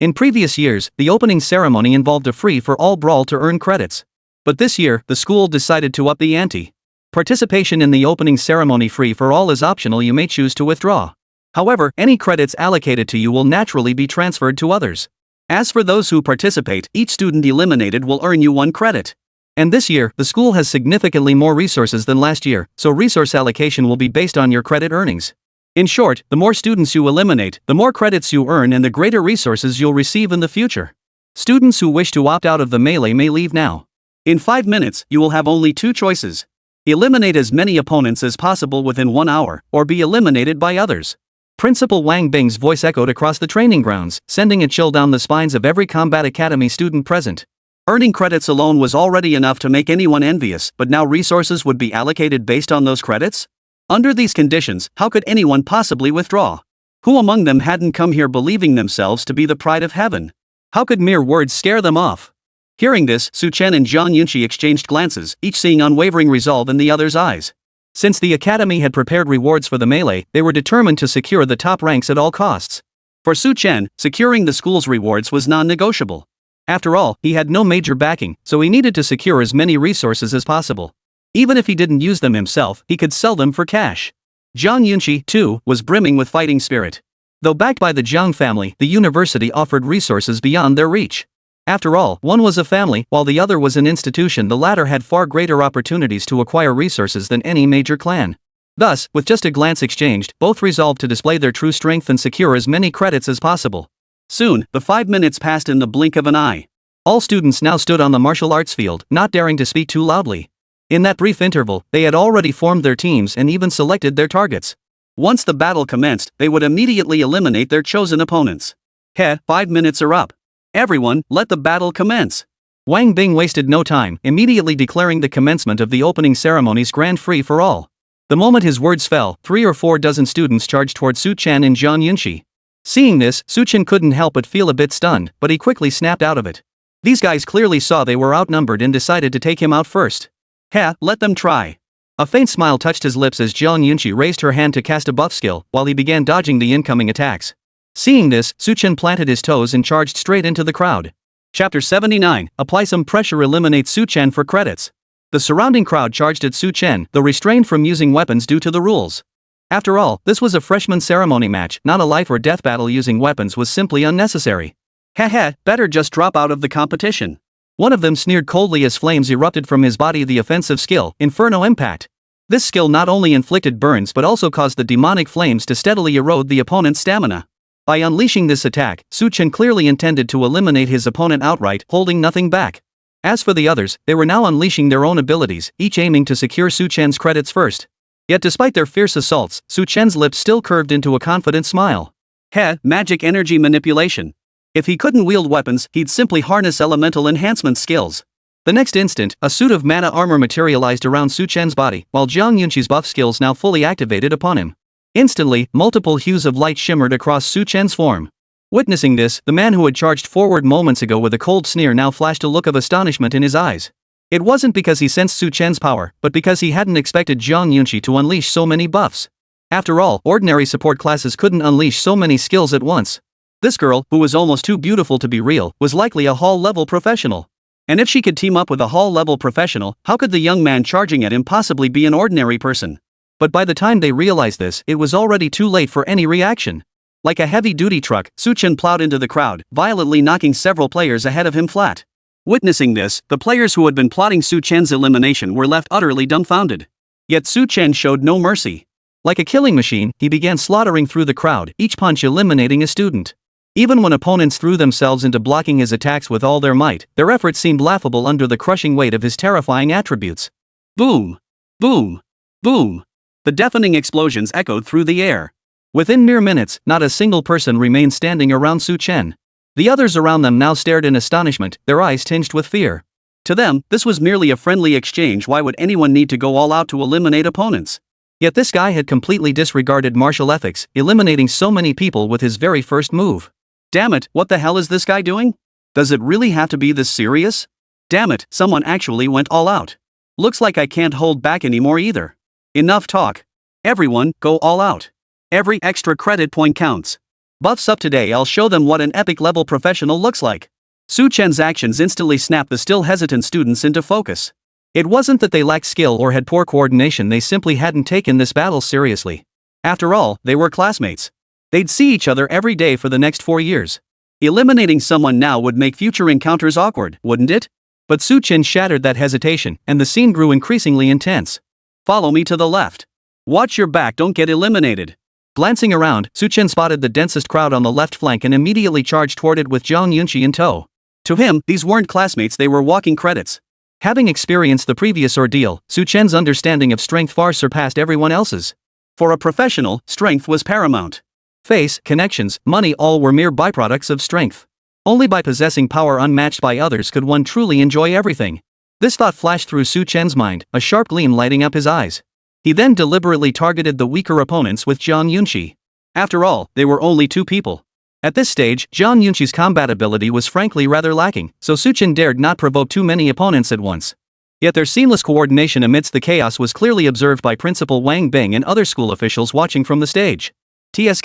In previous years, the opening ceremony involved a free-for-all brawl to earn credits. But this year, the school decided to up the ante. Participation in the opening ceremony free-for-all is optional, you may choose to withdraw. However, any credits allocated to you will naturally be transferred to others. As for those who participate, each student eliminated will earn you 1 credit. And this year, the school has significantly more resources than last year, so resource allocation will be based on your credit earnings. In short, the more students you eliminate, the more credits you earn and the greater resources you'll receive in the future. Students who wish to opt out of the melee may leave now. In 5 minutes, you will have only 2 choices. Eliminate as many opponents as possible within 1 hour, or be eliminated by others. Principal Wang Bing's voice echoed across the training grounds, sending a chill down the spines of every Combat Academy student present. Earning credits alone was already enough to make anyone envious, but now resources would be allocated based on those credits? Under these conditions, how could anyone possibly withdraw? Who among them hadn't come here believing themselves to be the pride of heaven? How could mere words scare them off? Hearing this, Chen and Zhang Yunqi exchanged glances, each seeing unwavering resolve in the other's eyes. Since the academy had prepared rewards for the melee, they were determined to secure the top ranks at all costs. For Chen, securing the school's rewards was non-negotiable. After all, he had no major backing, so he needed to secure as many resources as possible. Even if he didn't use them himself, he could sell them for cash. Zhang Yunqi, too, was brimming with fighting spirit. Though backed by the Zhang family, the university offered resources beyond their reach. After all, one was a family, while the other was an institution. The latter had far greater opportunities to acquire resources than any major clan. Thus, with just a glance exchanged, both resolved to display their true strength and secure as many credits as possible. Soon, the 5 minutes passed in the blink of an eye. All students now stood on the martial arts field, not daring to speak too loudly. In that brief interval, they had already formed their teams and even selected their targets. Once the battle commenced, they would immediately eliminate their chosen opponents. 5 minutes are up. Everyone, let the battle commence. Wang Bing wasted no time, immediately declaring the commencement of the opening ceremonies grand free for all. The moment his words fell, 3 or 4 dozen students charged toward Chen and Zhang Yunqi. Seeing this, Chen couldn't help but feel a bit stunned, but he quickly snapped out of it. These guys clearly saw they were outnumbered and decided to take him out first. Let them try. A faint smile touched his lips as Zhang Yunqi raised her hand to cast a buff skill, while he began dodging the incoming attacks. Seeing this, Chen planted his toes and charged straight into the crowd. Chapter 79, Apply some pressure, eliminate Chen for credits. The surrounding crowd charged at Chen, though restrained from using weapons due to the rules. After all, this was a freshman ceremony match, not a life or death battle. Using weapons was simply unnecessary. Better just drop out of the competition. One of them sneered coldly as flames erupted from his body. The offensive skill, Inferno Impact. This skill not only inflicted burns but also caused the demonic flames to steadily erode the opponent's stamina. By unleashing this attack, Chen clearly intended to eliminate his opponent outright, holding nothing back. As for the others, they were now unleashing their own abilities, each aiming to secure Chen's credits first. Yet despite their fierce assaults, Chen's lips still curved into a confident smile. Magic energy manipulation. If he couldn't wield weapons, he'd simply harness elemental enhancement skills. The next instant, a suit of mana armor materialized around Chen's body, while Zhang Yunqi's buff skills now fully activated upon him. Instantly, multiple hues of light shimmered across Chen's form. Witnessing this, the man who had charged forward moments ago with a cold sneer now flashed a look of astonishment in his eyes. It wasn't because he sensed Chen's power, but because he hadn't expected Zhang Yunqi to unleash so many buffs. After all, ordinary support classes couldn't unleash so many skills at once. This girl, who was almost too beautiful to be real, was likely a hall-level professional. And if she could team up with a hall-level professional, how could the young man charging at him possibly be an ordinary person? But by the time they realized this, it was already too late for any reaction. Like a heavy-duty truck, Chen plowed into the crowd, violently knocking several players ahead of him flat. Witnessing this, the players who had been plotting Chen's elimination were left utterly dumbfounded. Yet Chen showed no mercy. Like a killing machine, he began slaughtering through the crowd, each punch eliminating a student. Even when opponents threw themselves into blocking his attacks with all their might, their efforts seemed laughable under the crushing weight of his terrifying attributes. Boom! Boom! Boom! The deafening explosions echoed through the air. Within mere minutes, not a single person remained standing around Chen. The others around them now stared in astonishment, their eyes tinged with fear. To them, this was merely a friendly exchange. Why would anyone need to go all out to eliminate opponents? Yet this guy had completely disregarded martial ethics, eliminating so many people with his very first move. Damn it, what the hell is this guy doing? Does it really have to be this serious? Damn it, someone actually went all out. Looks like I can't hold back anymore either. Enough talk. Everyone, go all out. Every extra credit point counts. Buffs up today. I'll show them what an epic level professional looks like. Chen's actions instantly snapped the still hesitant students into focus. It wasn't that they lacked skill or had poor coordination, they simply hadn't taken this battle seriously. After all, they were classmates. They'd see each other every day for the next 4 years. Eliminating someone now would make future encounters awkward, wouldn't it? But Chen shattered that hesitation, and the scene grew increasingly intense. Follow me to the left. Watch your back, don't get eliminated. Glancing around, Chen spotted the densest crowd on the left flank and immediately charged toward it with Zhang Yunqi in tow. To him, these weren't classmates, they were walking credits. Having experienced the previous ordeal, Chen's understanding of strength far surpassed everyone else's. For a professional, strength was paramount. Face, connections, money, all were mere byproducts of strength. Only by possessing power unmatched by others could one truly enjoy everything. This thought flashed through Chen's mind, a sharp gleam lighting up his eyes. He then deliberately targeted the weaker opponents with Zhang Yunqi. After all, they were only 2 people. At this stage, Zhang Yunqi's combat ability was frankly rather lacking, so Su Chen dared not provoke too many opponents at once. Yet their seamless coordination amidst the chaos was clearly observed by Principal Wang Bing and other school officials watching from the stage. TSK.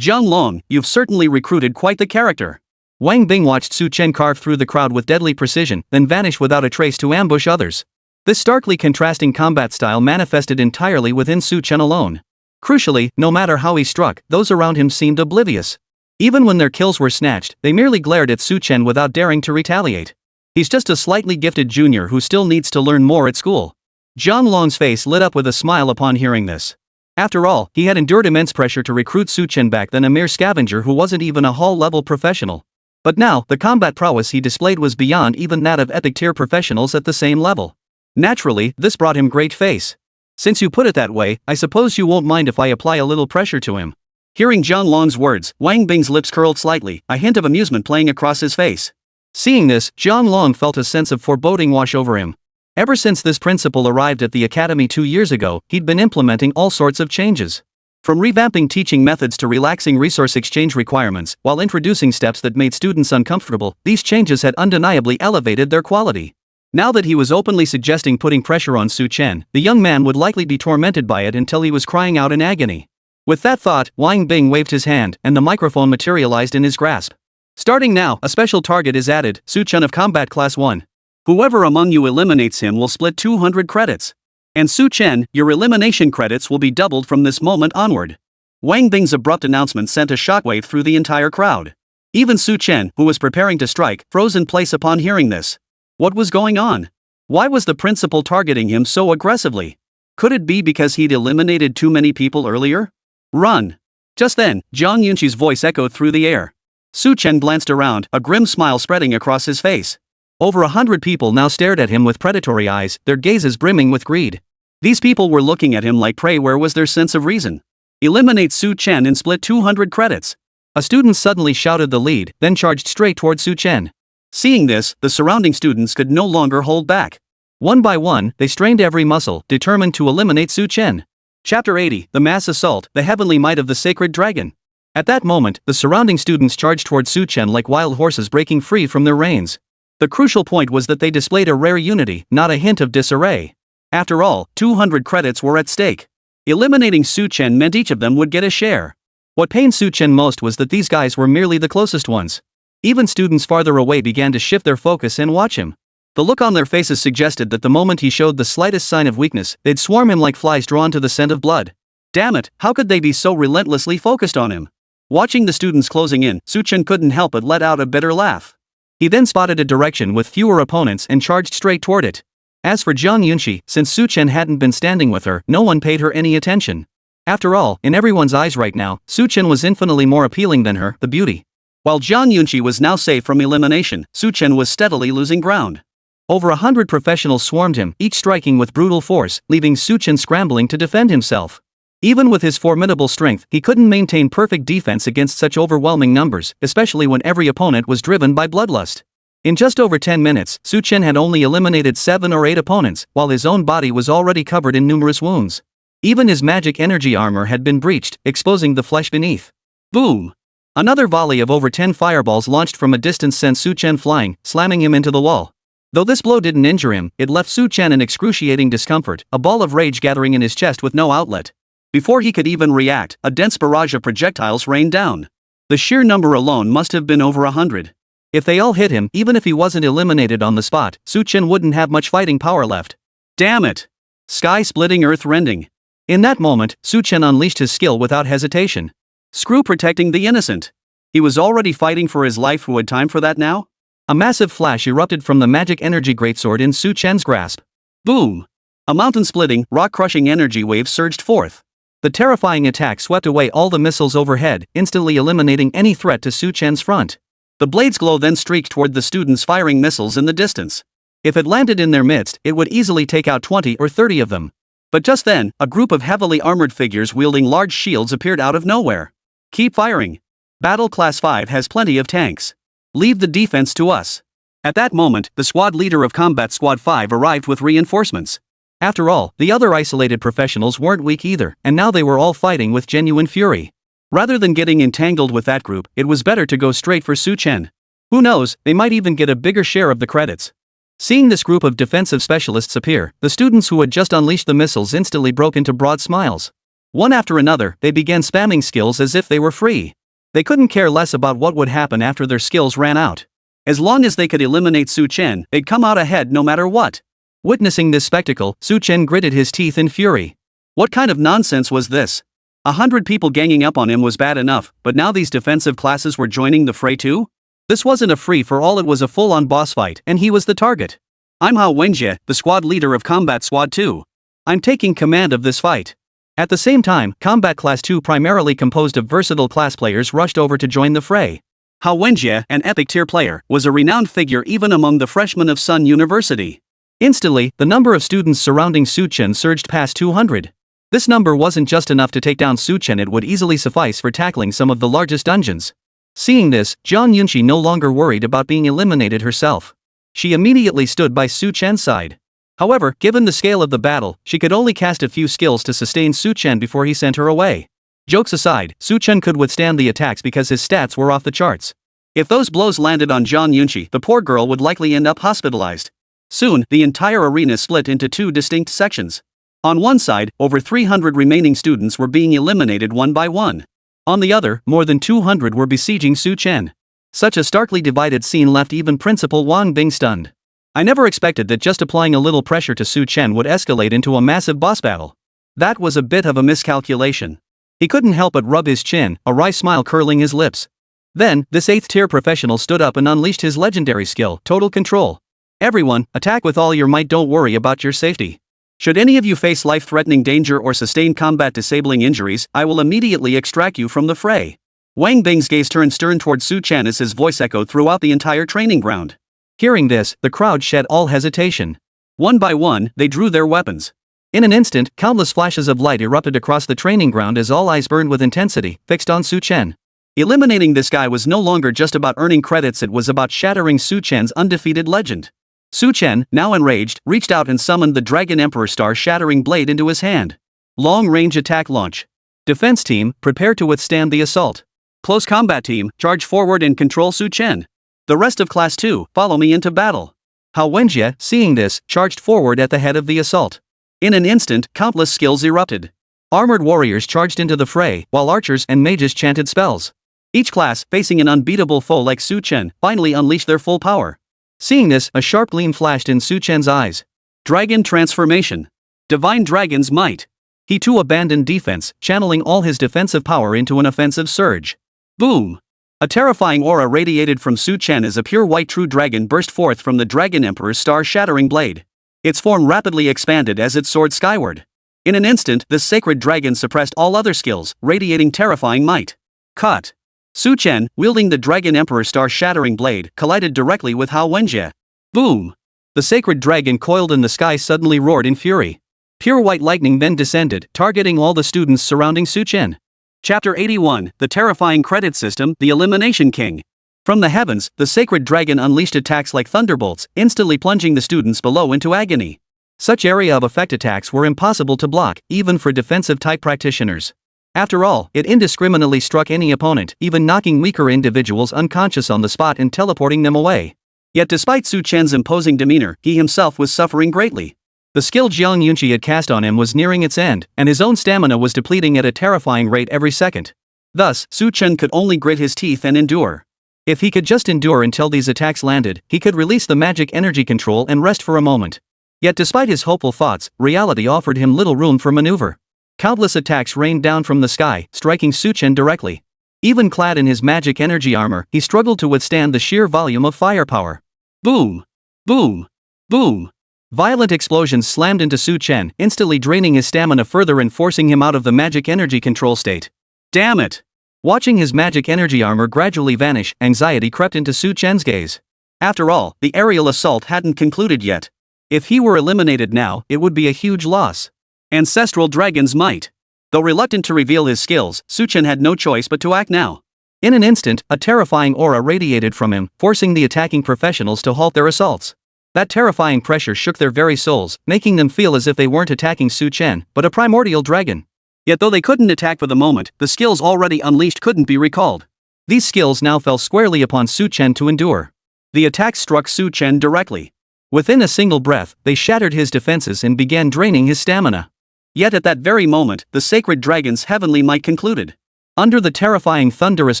Zhang Long, you've certainly recruited quite the character. Wang Bing watched Su Chen carve through the crowd with deadly precision, then vanish without a trace to ambush others. This starkly contrasting combat style manifested entirely within Su Chen alone. Crucially, no matter how he struck, those around him seemed oblivious. Even when their kills were snatched, they merely glared at Su Chen without daring to retaliate. He's just a slightly gifted junior who still needs to learn more at school. Zhang Long's face lit up with a smile upon hearing this. After all, he had endured immense pressure to recruit Su Chen back then, a mere scavenger who wasn't even a hall-level professional. But now, the combat prowess he displayed was beyond even that of epic-tier professionals at the same level. Naturally, this brought him great face. Since you put it that way, I suppose you won't mind if I apply a little pressure to him. Hearing Zhang Long's words, Wang Bing's lips curled slightly, a hint of amusement playing across his face. Seeing this, Zhang Long felt a sense of foreboding wash over him. Ever since this principal arrived at the academy 2 years ago, he'd been implementing all sorts of changes. From revamping teaching methods to relaxing resource exchange requirements, while introducing steps that made students uncomfortable, these changes had undeniably elevated their quality. Now that he was openly suggesting putting pressure on Su Chen, the young man would likely be tormented by it until he was crying out in agony. With that thought, Wang Bing waved his hand, and the microphone materialized in his grasp. Starting now, a special target is added, Su Chen of Combat Class 1. Whoever among you eliminates him will split 200 credits. And Su Chen, your elimination credits will be doubled from this moment onward. Wang Bing's abrupt announcement sent a shockwave through the entire crowd. Even Su Chen, who was preparing to strike, froze in place upon hearing this. What was going on? Why was the principal targeting him so aggressively? Could it be because he'd eliminated too many people earlier? Run! Just then, Zhang Yunqi's voice echoed through the air. Su Chen glanced around, a grim smile spreading across his face. Over 100 people now stared at him with predatory eyes, their gazes brimming with greed. These people were looking at him like prey. Where was their sense of reason? Eliminate Su Chen and split 200 credits. A student suddenly shouted the lead, then charged straight toward Su Chen. Seeing this, the surrounding students could no longer hold back. One by one, they strained every muscle, determined to eliminate Su Chen. Chapter 80, The Mass Assault, the Heavenly Might of the Sacred Dragon. At that moment, the surrounding students charged toward Su Chen like wild horses breaking free from their reins. The crucial point was that they displayed a rare unity, not a hint of disarray. After all, 200 credits were at stake. Eliminating Su Chen meant each of them would get a share. What pained Su Chen most was that these guys were merely the closest ones. Even students farther away began to shift their focus and watch him. The look on their faces suggested that the moment he showed the slightest sign of weakness, they'd swarm him like flies drawn to the scent of blood. Damn it, how could they be so relentlessly focused on him? Watching the students closing in, Su Chen couldn't help but let out a bitter laugh. He then spotted a direction with fewer opponents and charged straight toward it. As for Zhang Yunqi, since Su Chen hadn't been standing with her, no one paid her any attention. After all, in everyone's eyes right now, Su Chen was infinitely more appealing than her, the beauty. While Zhang Yunqi was now safe from elimination, Su Chen was steadily losing ground. Over 100 professionals swarmed him, each striking with brutal force, leaving Su Chen scrambling to defend himself. Even with his formidable strength, he couldn't maintain perfect defense against such overwhelming numbers, especially when every opponent was driven by bloodlust. In just over 10 minutes, Su Chen had only eliminated 7 or 8 opponents, while his own body was already covered in numerous wounds. Even his magic energy armor had been breached, exposing the flesh beneath. Boom! Another volley of over 10 fireballs launched from a distance sent Su Chen flying, slamming him into the wall. Though this blow didn't injure him, it left Su Chen in excruciating discomfort, a ball of rage gathering in his chest with no outlet. Before he could even react, a dense barrage of projectiles rained down. The sheer number alone must have been over 100. If they all hit him, even if he wasn't eliminated on the spot, Su Chen wouldn't have much fighting power left. Damn it! Sky-splitting, earth-rending. In that moment, Su Chen unleashed his skill without hesitation. Screw protecting the innocent. He was already fighting for his life. Who had time for that now? A massive flash erupted from the magic energy greatsword in Su Chen's grasp. Boom! A mountain-splitting, rock-crushing energy wave surged forth. The terrifying attack swept away all the missiles overhead, instantly eliminating any threat to Su Chen's front. The blade's glow then streaked toward the students firing missiles in the distance. If it landed in their midst, it would easily take out 20 or 30 of them. But just then, a group of heavily armored figures wielding large shields appeared out of nowhere. Keep firing. Battle Class 5 has plenty of tanks. Leave the defense to us. At that moment, the squad leader of Combat Squad 5 arrived with reinforcements. After all, the other isolated professionals weren't weak either, and now they were all fighting with genuine fury. Rather than getting entangled with that group, it was better to go straight for Su Chen. Who knows, they might even get a bigger share of the credits. Seeing this group of defensive specialists appear, the students who had just unleashed the missiles instantly broke into broad smiles. One after another, they began spamming skills as if they were free. They couldn't care less about what would happen after their skills ran out. As long as they could eliminate Su Chen, they'd come out ahead no matter what. Witnessing this spectacle, Su Chen gritted his teeth in fury. What kind of nonsense was this? 100 people ganging up on him was bad enough, but now these defensive classes were joining the fray too? This wasn't a free-for-all, it was a full-on boss fight, and he was the target. I'm Hao Wenjie, the squad leader of Combat Squad 2. I'm taking command of this fight. At the same time, Combat Class 2, primarily composed of versatile class players, rushed over to join the fray. Hao Wenjie, an epic tier player, was a renowned figure even among the freshmen of Sun University. Instantly, the number of students surrounding Su Chen surged past 200. This number wasn't just enough to take down Su Chen, it would easily suffice for tackling some of the largest dungeons. Seeing this, Zhang Yunqi no longer worried about being eliminated herself. She immediately stood by Su Chen's side. However, given the scale of the battle, she could only cast a few skills to sustain Su Chen before he sent her away. Jokes aside, Su Chen could withstand the attacks because his stats were off the charts. If those blows landed on Zhang Yunqi, the poor girl would likely end up hospitalized. Soon, the entire arena split into two distinct sections. On one side, over 300 remaining students were being eliminated one by one. On the other, more than 200 were besieging Su Chen. Such a starkly divided scene left even Principal Wang Bing stunned. I never expected that just applying a little pressure to Su Chen would escalate into a massive boss battle. That was a bit of a miscalculation. He couldn't help but rub his chin, a wry smile curling his lips. Then, this 8th tier professional stood up and unleashed his legendary skill, Total Control. Everyone, attack with all your might, don't worry about your safety. Should any of you face life-threatening danger or sustain combat-disabling injuries, I will immediately extract you from the fray. Wang Bing's gaze turned stern towards Su Chen as his voice echoed throughout the entire training ground. Hearing this, the crowd shed all hesitation. One by one, they drew their weapons. In an instant, countless flashes of light erupted across the training ground as all eyes burned with intensity, fixed on Su Chen. Eliminating this guy was no longer just about earning credits, it was about shattering Su Chen's undefeated legend. Su Chen, now enraged, reached out and summoned the Dragon Emperor Star-shattering blade into his hand. Long-range attack launch. Defense team, prepare to withstand the assault. Close combat team, charge forward and control Su Chen. The rest of Class 2, follow me into battle. Hao Wenjie, seeing this, charged forward at the head of the assault. In an instant, countless skills erupted. Armored warriors charged into the fray, while archers and mages chanted spells. Each class, facing an unbeatable foe like Su Chen, finally unleashed their full power. Seeing this, a sharp gleam flashed in Su Chen's eyes. Dragon Transformation. Divine Dragon's Might. He too abandoned defense, channeling all his defensive power into an offensive surge. Boom! A terrifying aura radiated from Su Chen as a pure white true dragon burst forth from the Dragon Emperor's star-shattering blade. Its form rapidly expanded as it soared skyward. In an instant, the sacred dragon suppressed all other skills, radiating terrifying might. Cut! Su Chen, wielding the Dragon Emperor's star-shattering blade, collided directly with Hao Wenjie. Boom! The sacred dragon coiled in the sky suddenly roared in fury. Pure white lightning then descended, targeting all the students surrounding Su Chen. Chapter 81, The Terrifying Credit System, The Elimination King. From the heavens, the sacred dragon unleashed attacks like thunderbolts, instantly plunging the students below into agony. Such area of effect attacks were impossible to block, even for defensive-type practitioners. After all, it indiscriminately struck any opponent, even knocking weaker individuals unconscious on the spot and teleporting them away. Yet despite Su Chen's imposing demeanor, he himself was suffering greatly. The skill Zhang Yunqi had cast on him was nearing its end, and his own stamina was depleting at a terrifying rate every second. Thus, Su Chen could only grit his teeth and endure. If he could just endure until these attacks landed, he could release the magic energy control and rest for a moment. Yet despite his hopeful thoughts, reality offered him little room for maneuver. Countless attacks rained down from the sky, striking Su Chen directly. Even clad in his magic energy armor, he struggled to withstand the sheer volume of firepower. Boom! Boom! Boom! Violent explosions slammed into Su Chen, instantly draining his stamina further and forcing him out of the magic energy control state. Damn it! Watching his magic energy armor gradually vanish, anxiety crept into Su Chen's gaze. After all, the aerial assault hadn't concluded yet. If he were eliminated now, it would be a huge loss. Ancestral Dragon's Might. Though reluctant to reveal his skills, Su Chen had no choice but to act now. In an instant, a terrifying aura radiated from him, forcing the attacking professionals to halt their assaults. That terrifying pressure shook their very souls, making them feel as if they weren't attacking Su Chen, but a primordial dragon. Yet though they couldn't attack for the moment, the skills already unleashed couldn't be recalled. These skills now fell squarely upon Su Chen to endure. The attacks struck Su Chen directly. Within a single breath, they shattered his defenses and began draining his stamina. Yet at that very moment, the sacred dragon's heavenly might concluded. Under the terrifying thunderous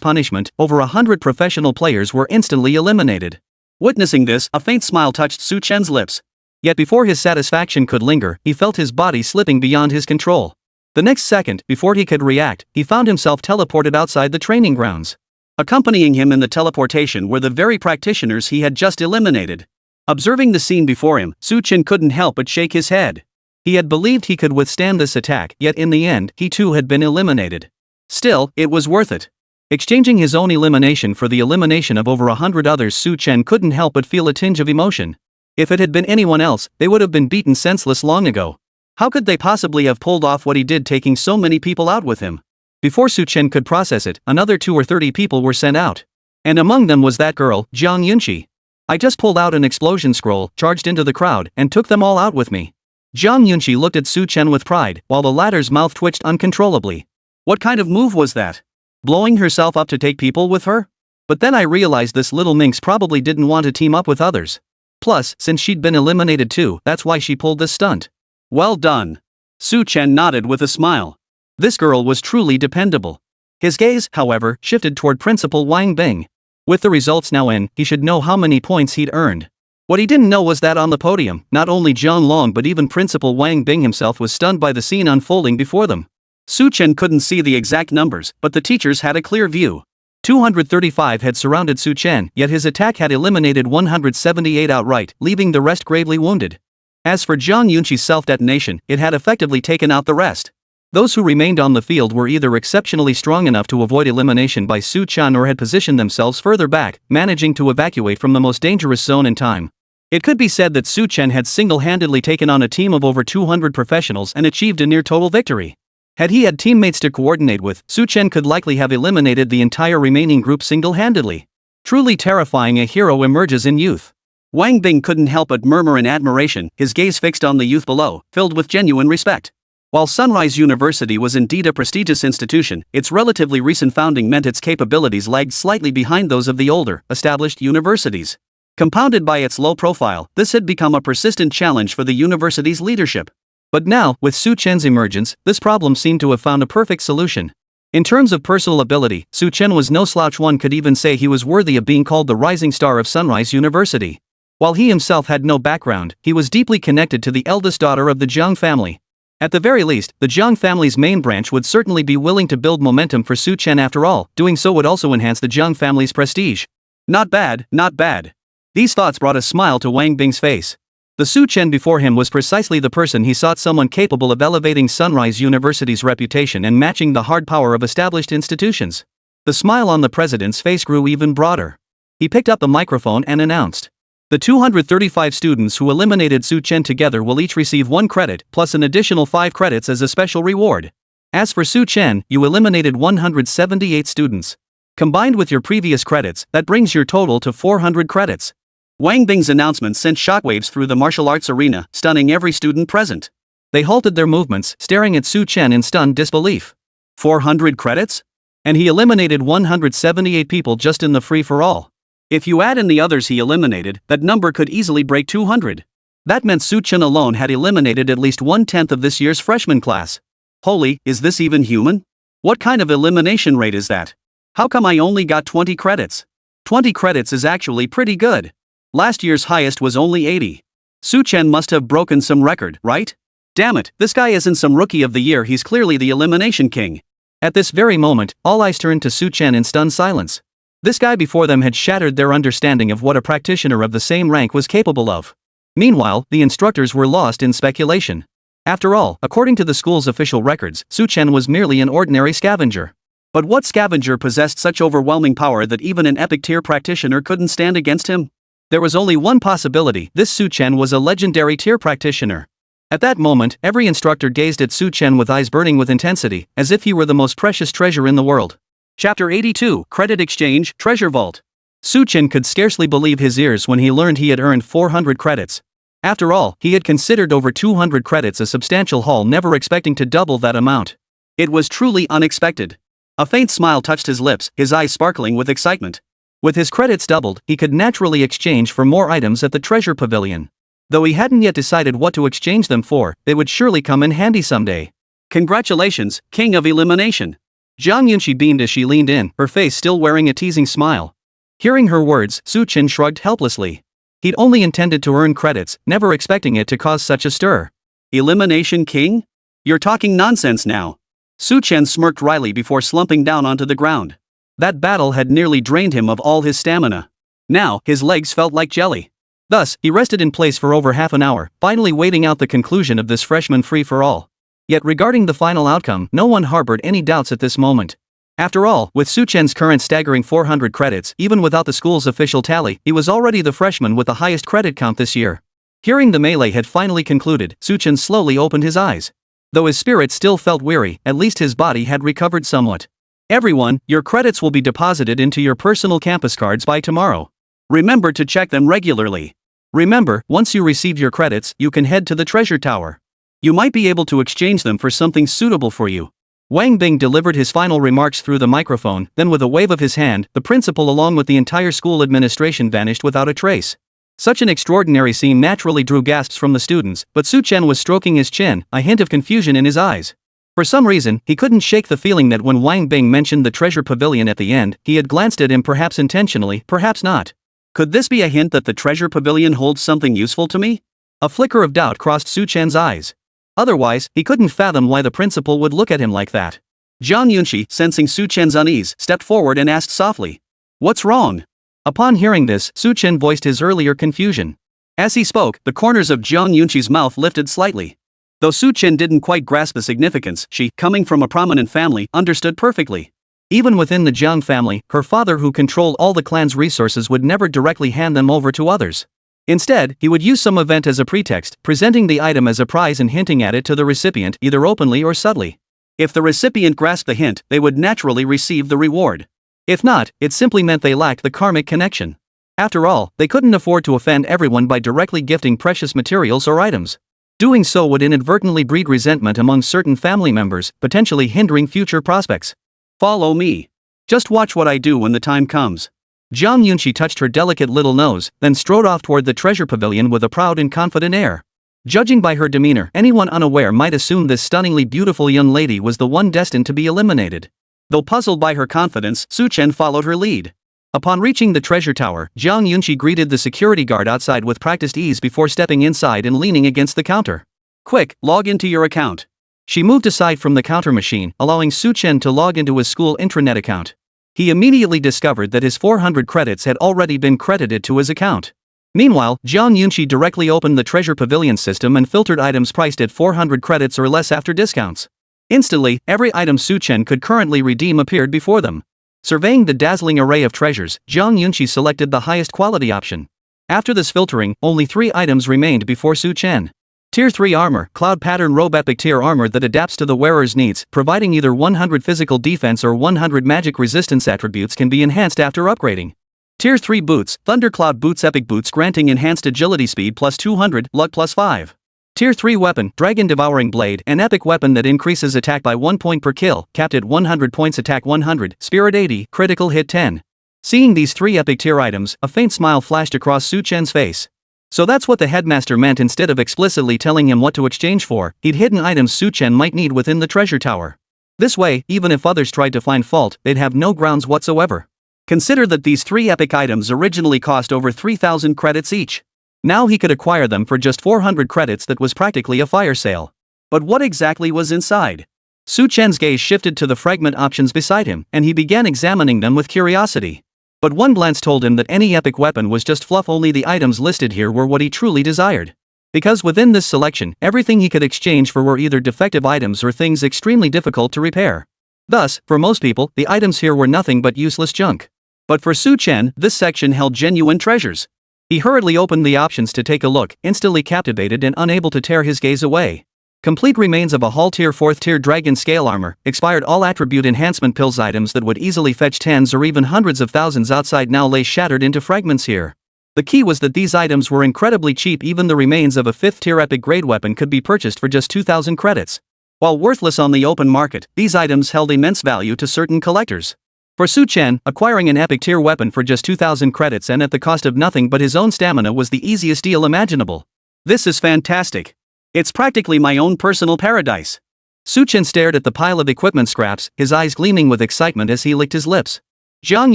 punishment, over 100 professional players were instantly eliminated. Witnessing this, a faint smile touched Su Chen's lips. Yet before his satisfaction could linger, he felt his body slipping beyond his control. The next second, before he could react, he found himself teleported outside the training grounds. Accompanying him in the teleportation were the very practitioners he had just eliminated. Observing the scene before him, Su Chen couldn't help but shake his head. He had believed he could withstand this attack, yet in the end, he too had been eliminated. Still, it was worth it. Exchanging his own elimination for the elimination of over 100 others, Su Chen couldn't help but feel a tinge of emotion. If it had been anyone else, they would have been beaten senseless long ago. How could they possibly have pulled off what he did, taking so many people out with him? Before Su Chen could process it, another 20 or 30 people were sent out. And among them was that girl, Jiang Yunqi. I just pulled out an explosion scroll, charged into the crowd, and took them all out with me. Jiang Yunqi looked at Su Chen with pride, while the latter's mouth twitched uncontrollably. What kind of move was that? Blowing herself up to take people with her? But then I realized this little minx probably didn't want to team up with others. Plus, since she'd been eliminated too, that's why she pulled this stunt. Well done. Su Chen nodded with a smile. This girl was truly dependable. His gaze, however, shifted toward Principal Wang Bing. With the results now in, he should know how many points he'd earned. What he didn't know was that on the podium, not only Zhong Lan but even Principal Wang Bing himself was stunned by the scene unfolding before them. Su Chen couldn't see the exact numbers, but the teachers had a clear view. 235 had surrounded Su Chen, yet his attack had eliminated 178 outright, leaving the rest gravely wounded. As for Jiang Yunqi's self-detonation, it had effectively taken out the rest. Those who remained on the field were either exceptionally strong enough to avoid elimination by Su Chen or had positioned themselves further back, managing to evacuate from the most dangerous zone in time. It could be said that Su Chen had single-handedly taken on a team of over 200 professionals and achieved a near-total victory. Had he had teammates to coordinate with, Su Chen could likely have eliminated the entire remaining group single-handedly. Truly terrifying, a hero emerges in youth. Wang Bing couldn't help but murmur in admiration, his gaze fixed on the youth below, filled with genuine respect. While Sunrise University was indeed a prestigious institution, its relatively recent founding meant its capabilities lagged slightly behind those of the older, established universities. Compounded by its low profile, this had become a persistent challenge for the university's leadership. But now, with Su Chen's emergence, this problem seemed to have found a perfect solution. In terms of personal ability, Su Chen was no slouch. One could even say he was worthy of being called the rising star of Sunrise University. While he himself had no background, he was deeply connected to the eldest daughter of the Zhang family. At the very least, the Zhang family's main branch would certainly be willing to build momentum for Su Chen. After all, doing so would also enhance the Zhang family's prestige. Not bad, not bad. These thoughts brought a smile to Wang Bing's face. The Su Chen before him was precisely the person he sought, someone capable of elevating Sunrise University's reputation and matching the hard power of established institutions. The smile on the president's face grew even broader. He picked up the microphone and announced, "The 235 students who eliminated Su Chen together will each receive 1 credit, plus an additional 5 credits as a special reward. As for Su Chen, you eliminated 178 students. Combined with your previous credits, that brings your total to 400 credits. Wang Bing's announcement sent shockwaves through the martial arts arena, stunning every student present. They halted their movements, staring at Su Chen in stunned disbelief. 400 credits? And he eliminated 178 people just in the free-for-all. If you add in the others he eliminated, that number could easily break 200. That meant Su Chen alone had eliminated at least 1/10 of this year's freshman class. Holy, is this even human? What kind of elimination rate is that? How come I only got 20 credits? 20 credits is actually pretty good. Last year's highest was only 80. Su Chen must have broken some record, right? Damn it, this guy isn't some rookie of the year, he's clearly the elimination king." At this very moment, all eyes turned to Su Chen in stunned silence. This guy before them had shattered their understanding of what a practitioner of the same rank was capable of. Meanwhile, the instructors were lost in speculation. After all, according to the school's official records, Su Chen was merely an ordinary scavenger. But what scavenger possessed such overwhelming power that even an epic tier practitioner couldn't stand against him? There was only one possibility: this Su Chen was a legendary tier practitioner. At that moment, every instructor gazed at Su Chen with eyes burning with intensity, as if he were the most precious treasure in the world. Chapter 82, Credit Exchange, Treasure Vault. Su Chen could scarcely believe his ears when he learned he had earned 400 credits. After all, he had considered over 200 credits a substantial haul, never expecting to double that amount. It was truly unexpected. A faint smile touched his lips, his eyes sparkling with excitement. With his credits doubled, he could naturally exchange for more items at the treasure pavilion. Though he hadn't yet decided what to exchange them for, they would surely come in handy someday. Congratulations, King of Elimination. Zhang Yunxi beamed as she leaned in, her face still wearing a teasing smile. Hearing her words, Su Chen shrugged helplessly. He'd only intended to earn credits, never expecting it to cause such a stir. Elimination King? You're talking nonsense now. Su Chen smirked wryly before slumping down onto the ground. That battle had nearly drained him of all his stamina. Now, his legs felt like jelly. Thus, he rested in place for over half an hour, finally waiting out the conclusion of this freshman free-for-all. Yet regarding the final outcome, no one harbored any doubts at this moment. After all, with Su Chen's current staggering 400 credits, even without the school's official tally, he was already the freshman with the highest credit count this year. Hearing the melee had finally concluded, Su Chen slowly opened his eyes. Though his spirit still felt weary, at least his body had recovered somewhat. Everyone, your credits will be deposited into your personal campus cards by tomorrow. Remember to check them regularly. Remember, once you receive your credits, you can head to the treasure tower. You might be able to exchange them for something suitable for you. Wang Bing delivered his final remarks through the microphone, then with a wave of his hand, the principal along with the entire school administration vanished without a trace. Such an extraordinary scene naturally drew gasps from the students, but Su Chen was stroking his chin, a hint of confusion in his eyes. For some reason, he couldn't shake the feeling that when Wang Bing mentioned the treasure pavilion at the end, he had glanced at him perhaps intentionally, perhaps not. Could this be a hint that the treasure pavilion holds something useful to me? A flicker of doubt crossed Su Chen's eyes. Otherwise, he couldn't fathom why the principal would look at him like that. Zhang Yunxi, sensing Su Chen's unease, stepped forward and asked softly, "What's wrong?" Upon hearing this, Su Chen voiced his earlier confusion. As he spoke, the corners of Zhang Yunxi's mouth lifted slightly. Though Su Chen didn't quite grasp the significance, she, coming from a prominent family, understood perfectly. Even within the Zhang family, her father who controlled all the clan's resources would never directly hand them over to others. Instead, he would use some event as a pretext, presenting the item as a prize and hinting at it to the recipient either openly or subtly. If the recipient grasped the hint, they would naturally receive the reward. If not, it simply meant they lacked the karmic connection. After all, they couldn't afford to offend everyone by directly gifting precious materials or items. Doing so would inadvertently breed resentment among certain family members, potentially hindering future prospects. Follow me. Just watch what I do when the time comes. Zhang Yunxi touched her delicate little nose, then strode off toward the treasure pavilion with a proud and confident air. Judging by her demeanor, anyone unaware might assume this stunningly beautiful young lady was the one destined to be eliminated. Though puzzled by her confidence, Su Chen followed her lead. Upon reaching the treasure tower, Zhang Yunxi greeted the security guard outside with practiced ease before stepping inside and leaning against the counter. "Quick, log into your account." She moved aside from the counter machine, allowing Su Chen to log into his school intranet account. He immediately discovered that his 400 credits had already been credited to his account. Meanwhile, Zhang Yunxi directly opened the treasure pavilion system and filtered items priced at 400 credits or less after discounts. Instantly, every item Su Chen could currently redeem appeared before them. Surveying the dazzling array of treasures, Zhang Yunxi selected the highest quality option. After this filtering, only 3 items remained before Su Chen. Tier 3 Armor, Cloud Pattern Robe. Epic tier armor that adapts to the wearer's needs, providing either 100 physical defense or 100 magic resistance attributes can be enhanced after upgrading. Tier 3 Boots, Thundercloud Boots. Epic boots granting enhanced agility speed plus 200, luck plus 5. Tier 3 Weapon, Dragon Devouring Blade, an epic weapon that increases attack by 1 point per kill, capped at 100 points, attack 100, spirit 80, critical hit 10. Seeing these 3 epic tier items, a faint smile flashed across Su Chen's face. So that's what the headmaster meant. Instead of explicitly telling him what to exchange for, he'd hidden items Su Chen might need within the treasure tower. This way, even if others tried to find fault, they'd have no grounds whatsoever. Consider that these 3 epic items originally cost over 3,000 credits each. Now he could acquire them for just 400 credits. That was practically a fire sale. But what exactly was inside? Su Chen's gaze shifted to the fragment options beside him, and he began examining them with curiosity. But one glance told him that any epic weapon was just fluff. Only the items listed here were what he truly desired. Because within this selection, everything he could exchange for were either defective items or things extremely difficult to repair. Thus, for most people, the items here were nothing but useless junk. But for Su Chen, this section held genuine treasures. He hurriedly opened the options to take a look, instantly captivated and unable to tear his gaze away. Complete remains of a Hall Tier 4th Tier Dragon Scale Armor, expired all attribute enhancement pills. Items that would easily fetch tens or even hundreds of thousands outside now lay shattered into fragments here. The key was that these items were incredibly cheap. Even the remains of a 5th Tier Epic Grade weapon could be purchased for just 2,000 credits. While worthless on the open market, these items held immense value to certain collectors. For Su Chen, acquiring an epic tier weapon for just 2,000 credits and at the cost of nothing but his own stamina was the easiest deal imaginable. This is fantastic. It's practically my own personal paradise. Su Chen stared at the pile of equipment scraps, his eyes gleaming with excitement as he licked his lips. Zhang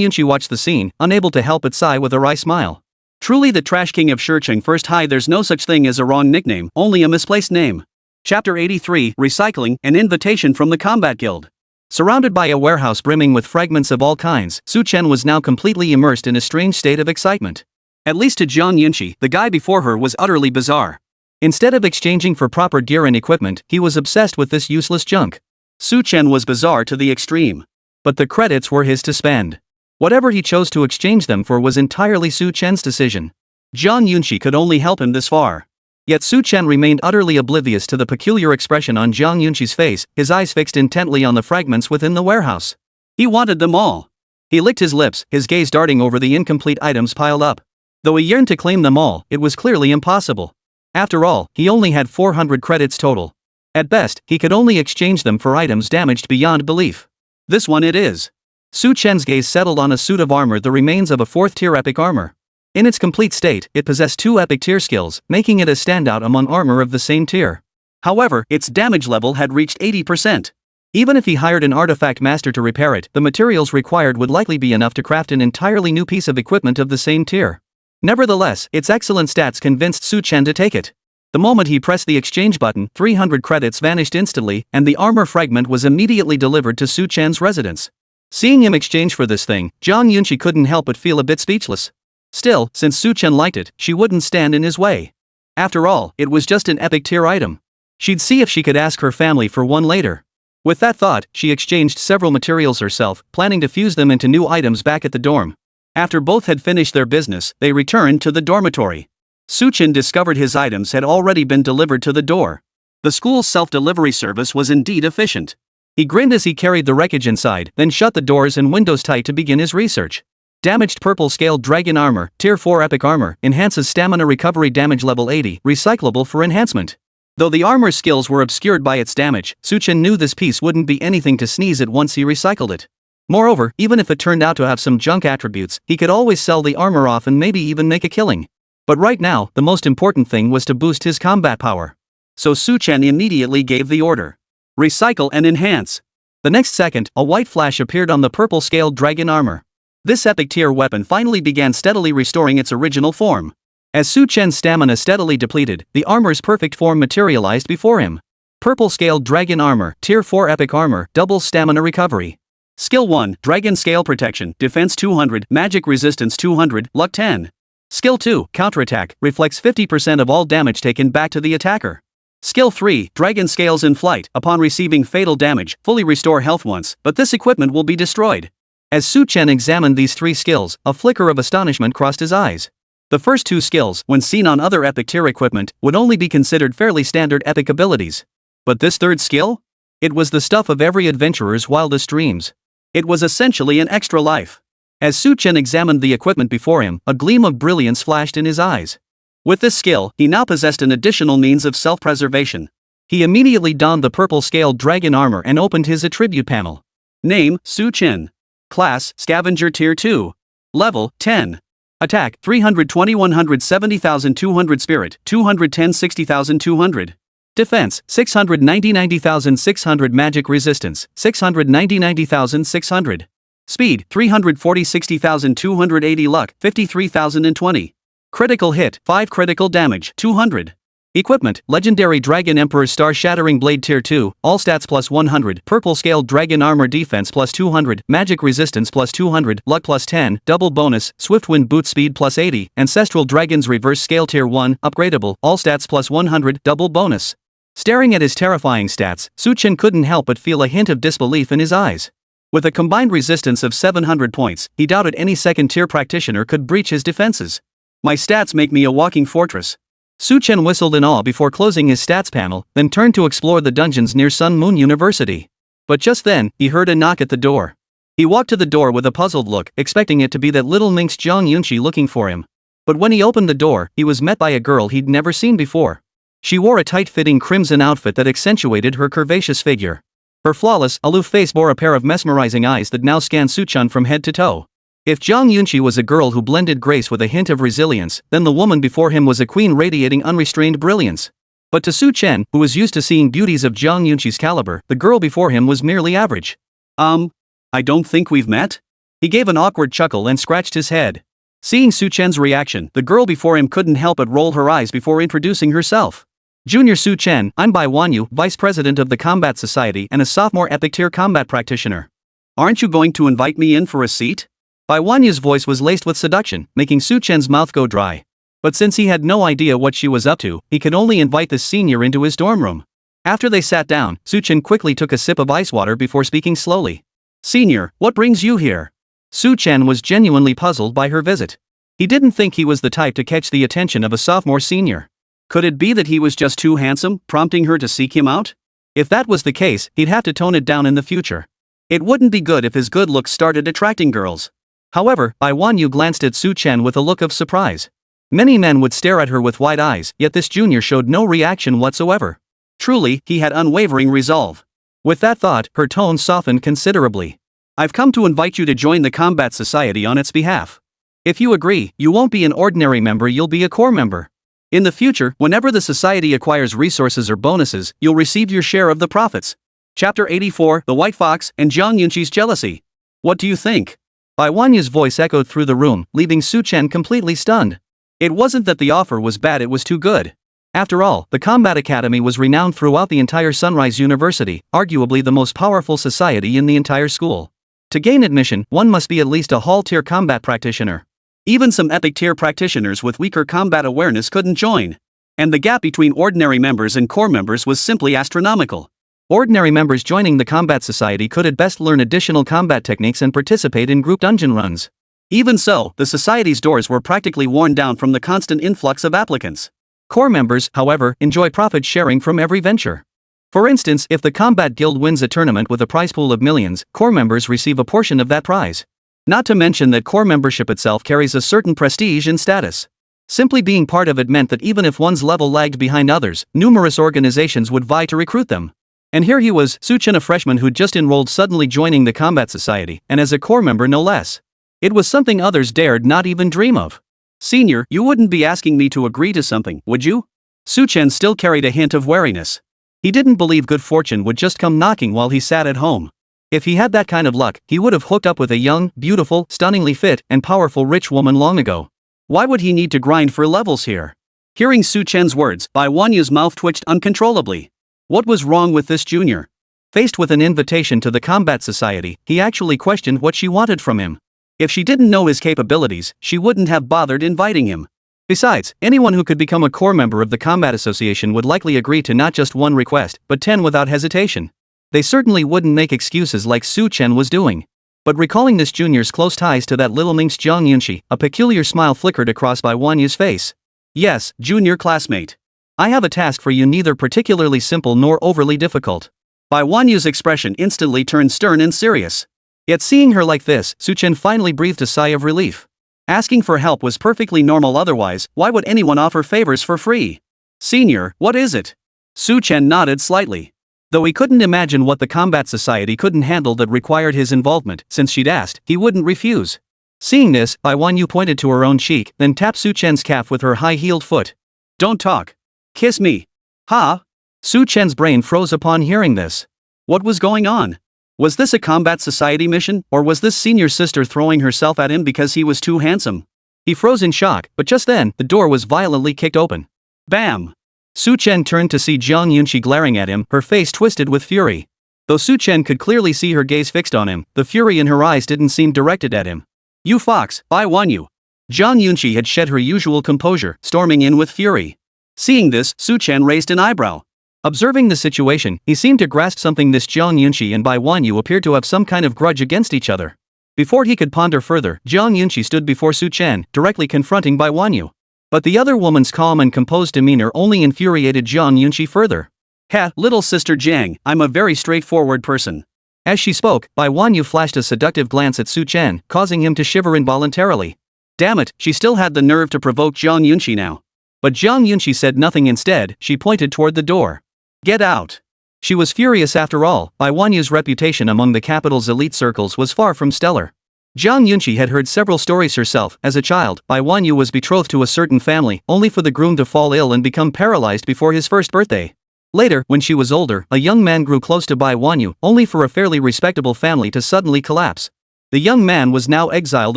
Yunqi watched the scene, unable to help but sigh with a wry smile. Truly the trash king of Shicheng first. Hi, there's no such thing as a wrong nickname, only a misplaced name. Chapter 83, Recycling, an invitation from the Combat Guild. Surrounded by a warehouse brimming with fragments of all kinds, Su Chen was now completely immersed in a strange state of excitement. At least to Zhang Yunqi, the guy before her was utterly bizarre. Instead of exchanging for proper gear and equipment, he was obsessed with this useless junk. Su Chen was bizarre to the extreme. But the credits were his to spend. Whatever he chose to exchange them for was entirely Su Chen's decision. Zhang Yunqi could only help him this far. Yet Su Chen remained utterly oblivious to the peculiar expression on Zhang Yunqi's face, his eyes fixed intently on the fragments within the warehouse. He wanted them all. He licked his lips, his gaze darting over the incomplete items piled up. Though he yearned to claim them all, it was clearly impossible. After all, he only had 400 credits total. At best, he could only exchange them for items damaged beyond belief. This one it is. Su Chen's gaze settled on a suit of armor, the remains of a 4th-tier epic armor. In its complete state, it possessed 2 epic tier skills, making it a standout among armor of the same tier. However, its damage level had reached 80%. Even if he hired an artifact master to repair it, the materials required would likely be enough to craft an entirely new piece of equipment of the same tier. Nevertheless, its excellent stats convinced Su Chen to take it. The moment he pressed the exchange button, 300 credits vanished instantly, and the armor fragment was immediately delivered to Su Chen's residence. Seeing him exchange for this thing, Zhang Yunqi couldn't help but feel a bit speechless. Still, since Su Chen liked it, she wouldn't stand in his way. After all, it was just an epic tier item. She'd see if she could ask her family for one later. With that thought, she exchanged several materials herself, planning to fuse them into new items back at the dorm. After both had finished their business, they returned to the dormitory. Su Chen discovered his items had already been delivered to the door. The school's self-delivery service was indeed efficient. He grinned as he carried the wreckage inside, then shut the doors and windows tight to begin his research. Damaged purple-scaled dragon armor, tier 4 epic armor, enhances stamina recovery damage level 80, recyclable for enhancement. Though the armor's skills were obscured by its damage, Su Chen knew this piece wouldn't be anything to sneeze at once he recycled it. Moreover, even if it turned out to have some junk attributes, he could always sell the armor off and maybe even make a killing. But right now, the most important thing was to boost his combat power. So Su Chen immediately gave the order. Recycle and enhance. The next second, a white flash appeared on the purple-scaled dragon armor. This epic tier weapon finally began steadily restoring its original form. As Su Chen's stamina steadily depleted, the armor's perfect form materialized before him. Purple-scaled dragon armor, tier 4 epic armor, doubles stamina recovery. Skill 1, Dragon Scale Protection, Defense 200, Magic Resistance 200, Luck 10. Skill 2, Counterattack, reflects 50% of all damage taken back to the attacker. Skill 3, Dragon Scales in Flight, upon receiving fatal damage, fully restore health once, but this equipment will be destroyed. As Su Chen examined these 3 skills, a flicker of astonishment crossed his eyes. The first 2 skills, when seen on other epic tier equipment, would only be considered fairly standard epic abilities. But this third skill? It was the stuff of every adventurer's wildest dreams. It was essentially an extra life. As Su Chen examined the equipment before him, a gleam of brilliance flashed in his eyes. With this skill, he now possessed an additional means of self-preservation. He immediately donned the purple-scaled dragon armor and opened his attribute panel. Name, Su Chen. Class, Scavenger Tier 2. Level, 10. Attack, 320 170,200 Spirit, 210 60,200. Defense, 690 90,600 Magic Resistance, 690 90,600. Speed, 340 60,280 Luck, 53,020. Critical hit, 5 critical damage, 200. Equipment, Legendary Dragon Emperor's Star-Shattering Blade Tier 2, all stats plus 100, Purple-Scaled Dragon Armor Defense plus 200, Magic Resistance plus 200, Luck plus 10, Double Bonus, Swiftwind Boot Speed plus 80, Ancestral Dragon's Reverse Scale Tier 1, Upgradable, all stats plus 100, Double Bonus. Staring at his terrifying stats, Su Chen couldn't help but feel a hint of disbelief in his eyes. With a combined resistance of 700 points, he doubted any second-tier practitioner could breach his defenses. My stats make me a walking fortress. Su Chen whistled in awe before closing his stats panel, then turned to explore the dungeons near Sun Moon University. But just then, he heard a knock at the door. He walked to the door with a puzzled look, expecting it to be that little minx Zhang Yunqi looking for him. But when he opened the door, he was met by a girl he'd never seen before. She wore a tight-fitting crimson outfit that accentuated her curvaceous figure. Her flawless, aloof face bore a pair of mesmerizing eyes that now scanned Su-Chen from head to toe. If Zhang Yunqi was a girl who blended grace with a hint of resilience, then the woman before him was a queen radiating unrestrained brilliance. But to Su-Chen, who was used to seeing beauties of Zhang Yunqi's caliber, the girl before him was merely average. I don't think we've met? He gave an awkward chuckle and scratched his head. Seeing Su-Chen's reaction, the girl before him couldn't help but roll her eyes before introducing herself. Junior Su-Chen, I'm Bai Wanyu, Vice President of the Combat Society and a sophomore epic tier combat practitioner. Aren't you going to invite me in for a seat? Bai Wanyu's voice was laced with seduction, making Su-Chen's mouth go dry. But since he had no idea what she was up to, he could only invite the senior into his dorm room. After they sat down, Su-Chen quickly took a sip of ice water before speaking slowly. Senior, what brings you here? Su-Chen was genuinely puzzled by her visit. He didn't think he was the type to catch the attention of a sophomore senior. Could it be that he was just too handsome, prompting her to seek him out? If that was the case, he'd have to tone it down in the future. It wouldn't be good if his good looks started attracting girls. However, Bai Wanyu glanced at Su-Chen with a look of surprise. Many men would stare at her with wide eyes, yet this junior showed no reaction whatsoever. Truly, he had unwavering resolve. With that thought, her tone softened considerably. I've come to invite you to join the Combat Society on its behalf. If you agree, you won't be an ordinary member, you'll be a core member. In the future, whenever the society acquires resources or bonuses, you'll receive your share of the profits. Chapter 84, The White Fox and Zhang Yunqi's Jealousy. What do you think? Bai Wanyu's voice echoed through the room, leaving Su-Chen completely stunned. It wasn't that the offer was bad, it was too good. After all, the Combat Academy was renowned throughout the entire Sunrise University, arguably the most powerful society in the entire school. To gain admission, one must be at least a Hall-tier combat practitioner. Even some epic-tier practitioners with weaker combat awareness couldn't join. And the gap between ordinary members and core members was simply astronomical. Ordinary members joining the Combat Society could at best learn additional combat techniques and participate in group dungeon runs. Even so, the society's doors were practically worn down from the constant influx of applicants. Core members, however, enjoy profit sharing from every venture. For instance, if the Combat Guild wins a tournament with a prize pool of millions, core members receive a portion of that prize. Not to mention that core membership itself carries a certain prestige and status. Simply being part of it meant that even if one's level lagged behind others, numerous organizations would vie to recruit them. And here he was, Su-Chen, a freshman who'd just enrolled, suddenly joining the Combat Society, and as a core member no less. It was something others dared not even dream of. Senior, you wouldn't be asking me to agree to something, would you? Su-Chen still carried a hint of wariness. He didn't believe good fortune would just come knocking while he sat at home. If he had that kind of luck, he would have hooked up with a young, beautiful, stunningly fit, and powerful rich woman long ago. Why would he need to grind for levels here? Hearing Su-Chen's words, Bai Wanyu's mouth twitched uncontrollably. What was wrong with this junior? Faced with an invitation to the Combat Society, he actually questioned what she wanted from him. If she didn't know his capabilities, she wouldn't have bothered inviting him. Besides, anyone who could become a core member of the Combat Association would likely agree to not just one request, but 10 without hesitation. They certainly wouldn't make excuses like Su-Chen was doing. But recalling this junior's close ties to that little minx Zhang Yunqi, a peculiar smile flickered across Bai Wanyu's face. Yes, junior classmate. I have a task for you, neither particularly simple nor overly difficult. Bai Wanyu's expression instantly turned stern and serious. Yet seeing her like this, Su-Chen finally breathed a sigh of relief. Asking for help was perfectly normal, otherwise, why would anyone offer favors for free? Senior, what is it? Su-Chen nodded slightly. Though he couldn't imagine what the Combat Society couldn't handle that required his involvement, since she'd asked, he wouldn't refuse. Seeing this, Bai Wanyu pointed to her own cheek, then tapped Su-Chen's calf with her high-heeled foot. Don't talk. Kiss me. Ha? Su-Chen's brain froze upon hearing this. What was going on? Was this a Combat Society mission, or was this senior sister throwing herself at him because he was too handsome? He froze in shock, but just then, the door was violently kicked open. Bam! Su-Chen turned to see Zhang Yunqi glaring at him, her face twisted with fury. Though Su-Chen could clearly see her gaze fixed on him, the fury in her eyes didn't seem directed at him. You fox, Bai Wanyu! Zhang Yunqi had shed her usual composure, storming in with fury. Seeing this, Su-Chen raised an eyebrow. Observing the situation, he seemed to grasp something. This Zhang Yunqi and Bai Wanyu appeared to have some kind of grudge against each other. Before he could ponder further, Zhang Yunqi stood before Su-Chen, directly confronting Bai Wanyu. But the other woman's calm and composed demeanor only infuriated Zhang Yunqi further. Ha, little sister Zhang, I'm a very straightforward person. As she spoke, Bai Wanyu flashed a seductive glance at Su-Chen, causing him to shiver involuntarily. Damn it, she still had the nerve to provoke Zhang Yunqi now. But Zhang Yunqi said nothing. Instead, she pointed toward the door. Get out. She was furious. After all, Bai Wanyu's reputation among the capital's elite circles was far from stellar. Zhang Yunqi had heard several stories herself. As a child, Bai Wanyu was betrothed to a certain family, only for the groom to fall ill and become paralyzed before his first birthday. Later, when she was older, a young man grew close to Bai Wanyu, only for a fairly respectable family to suddenly collapse. The young man was now exiled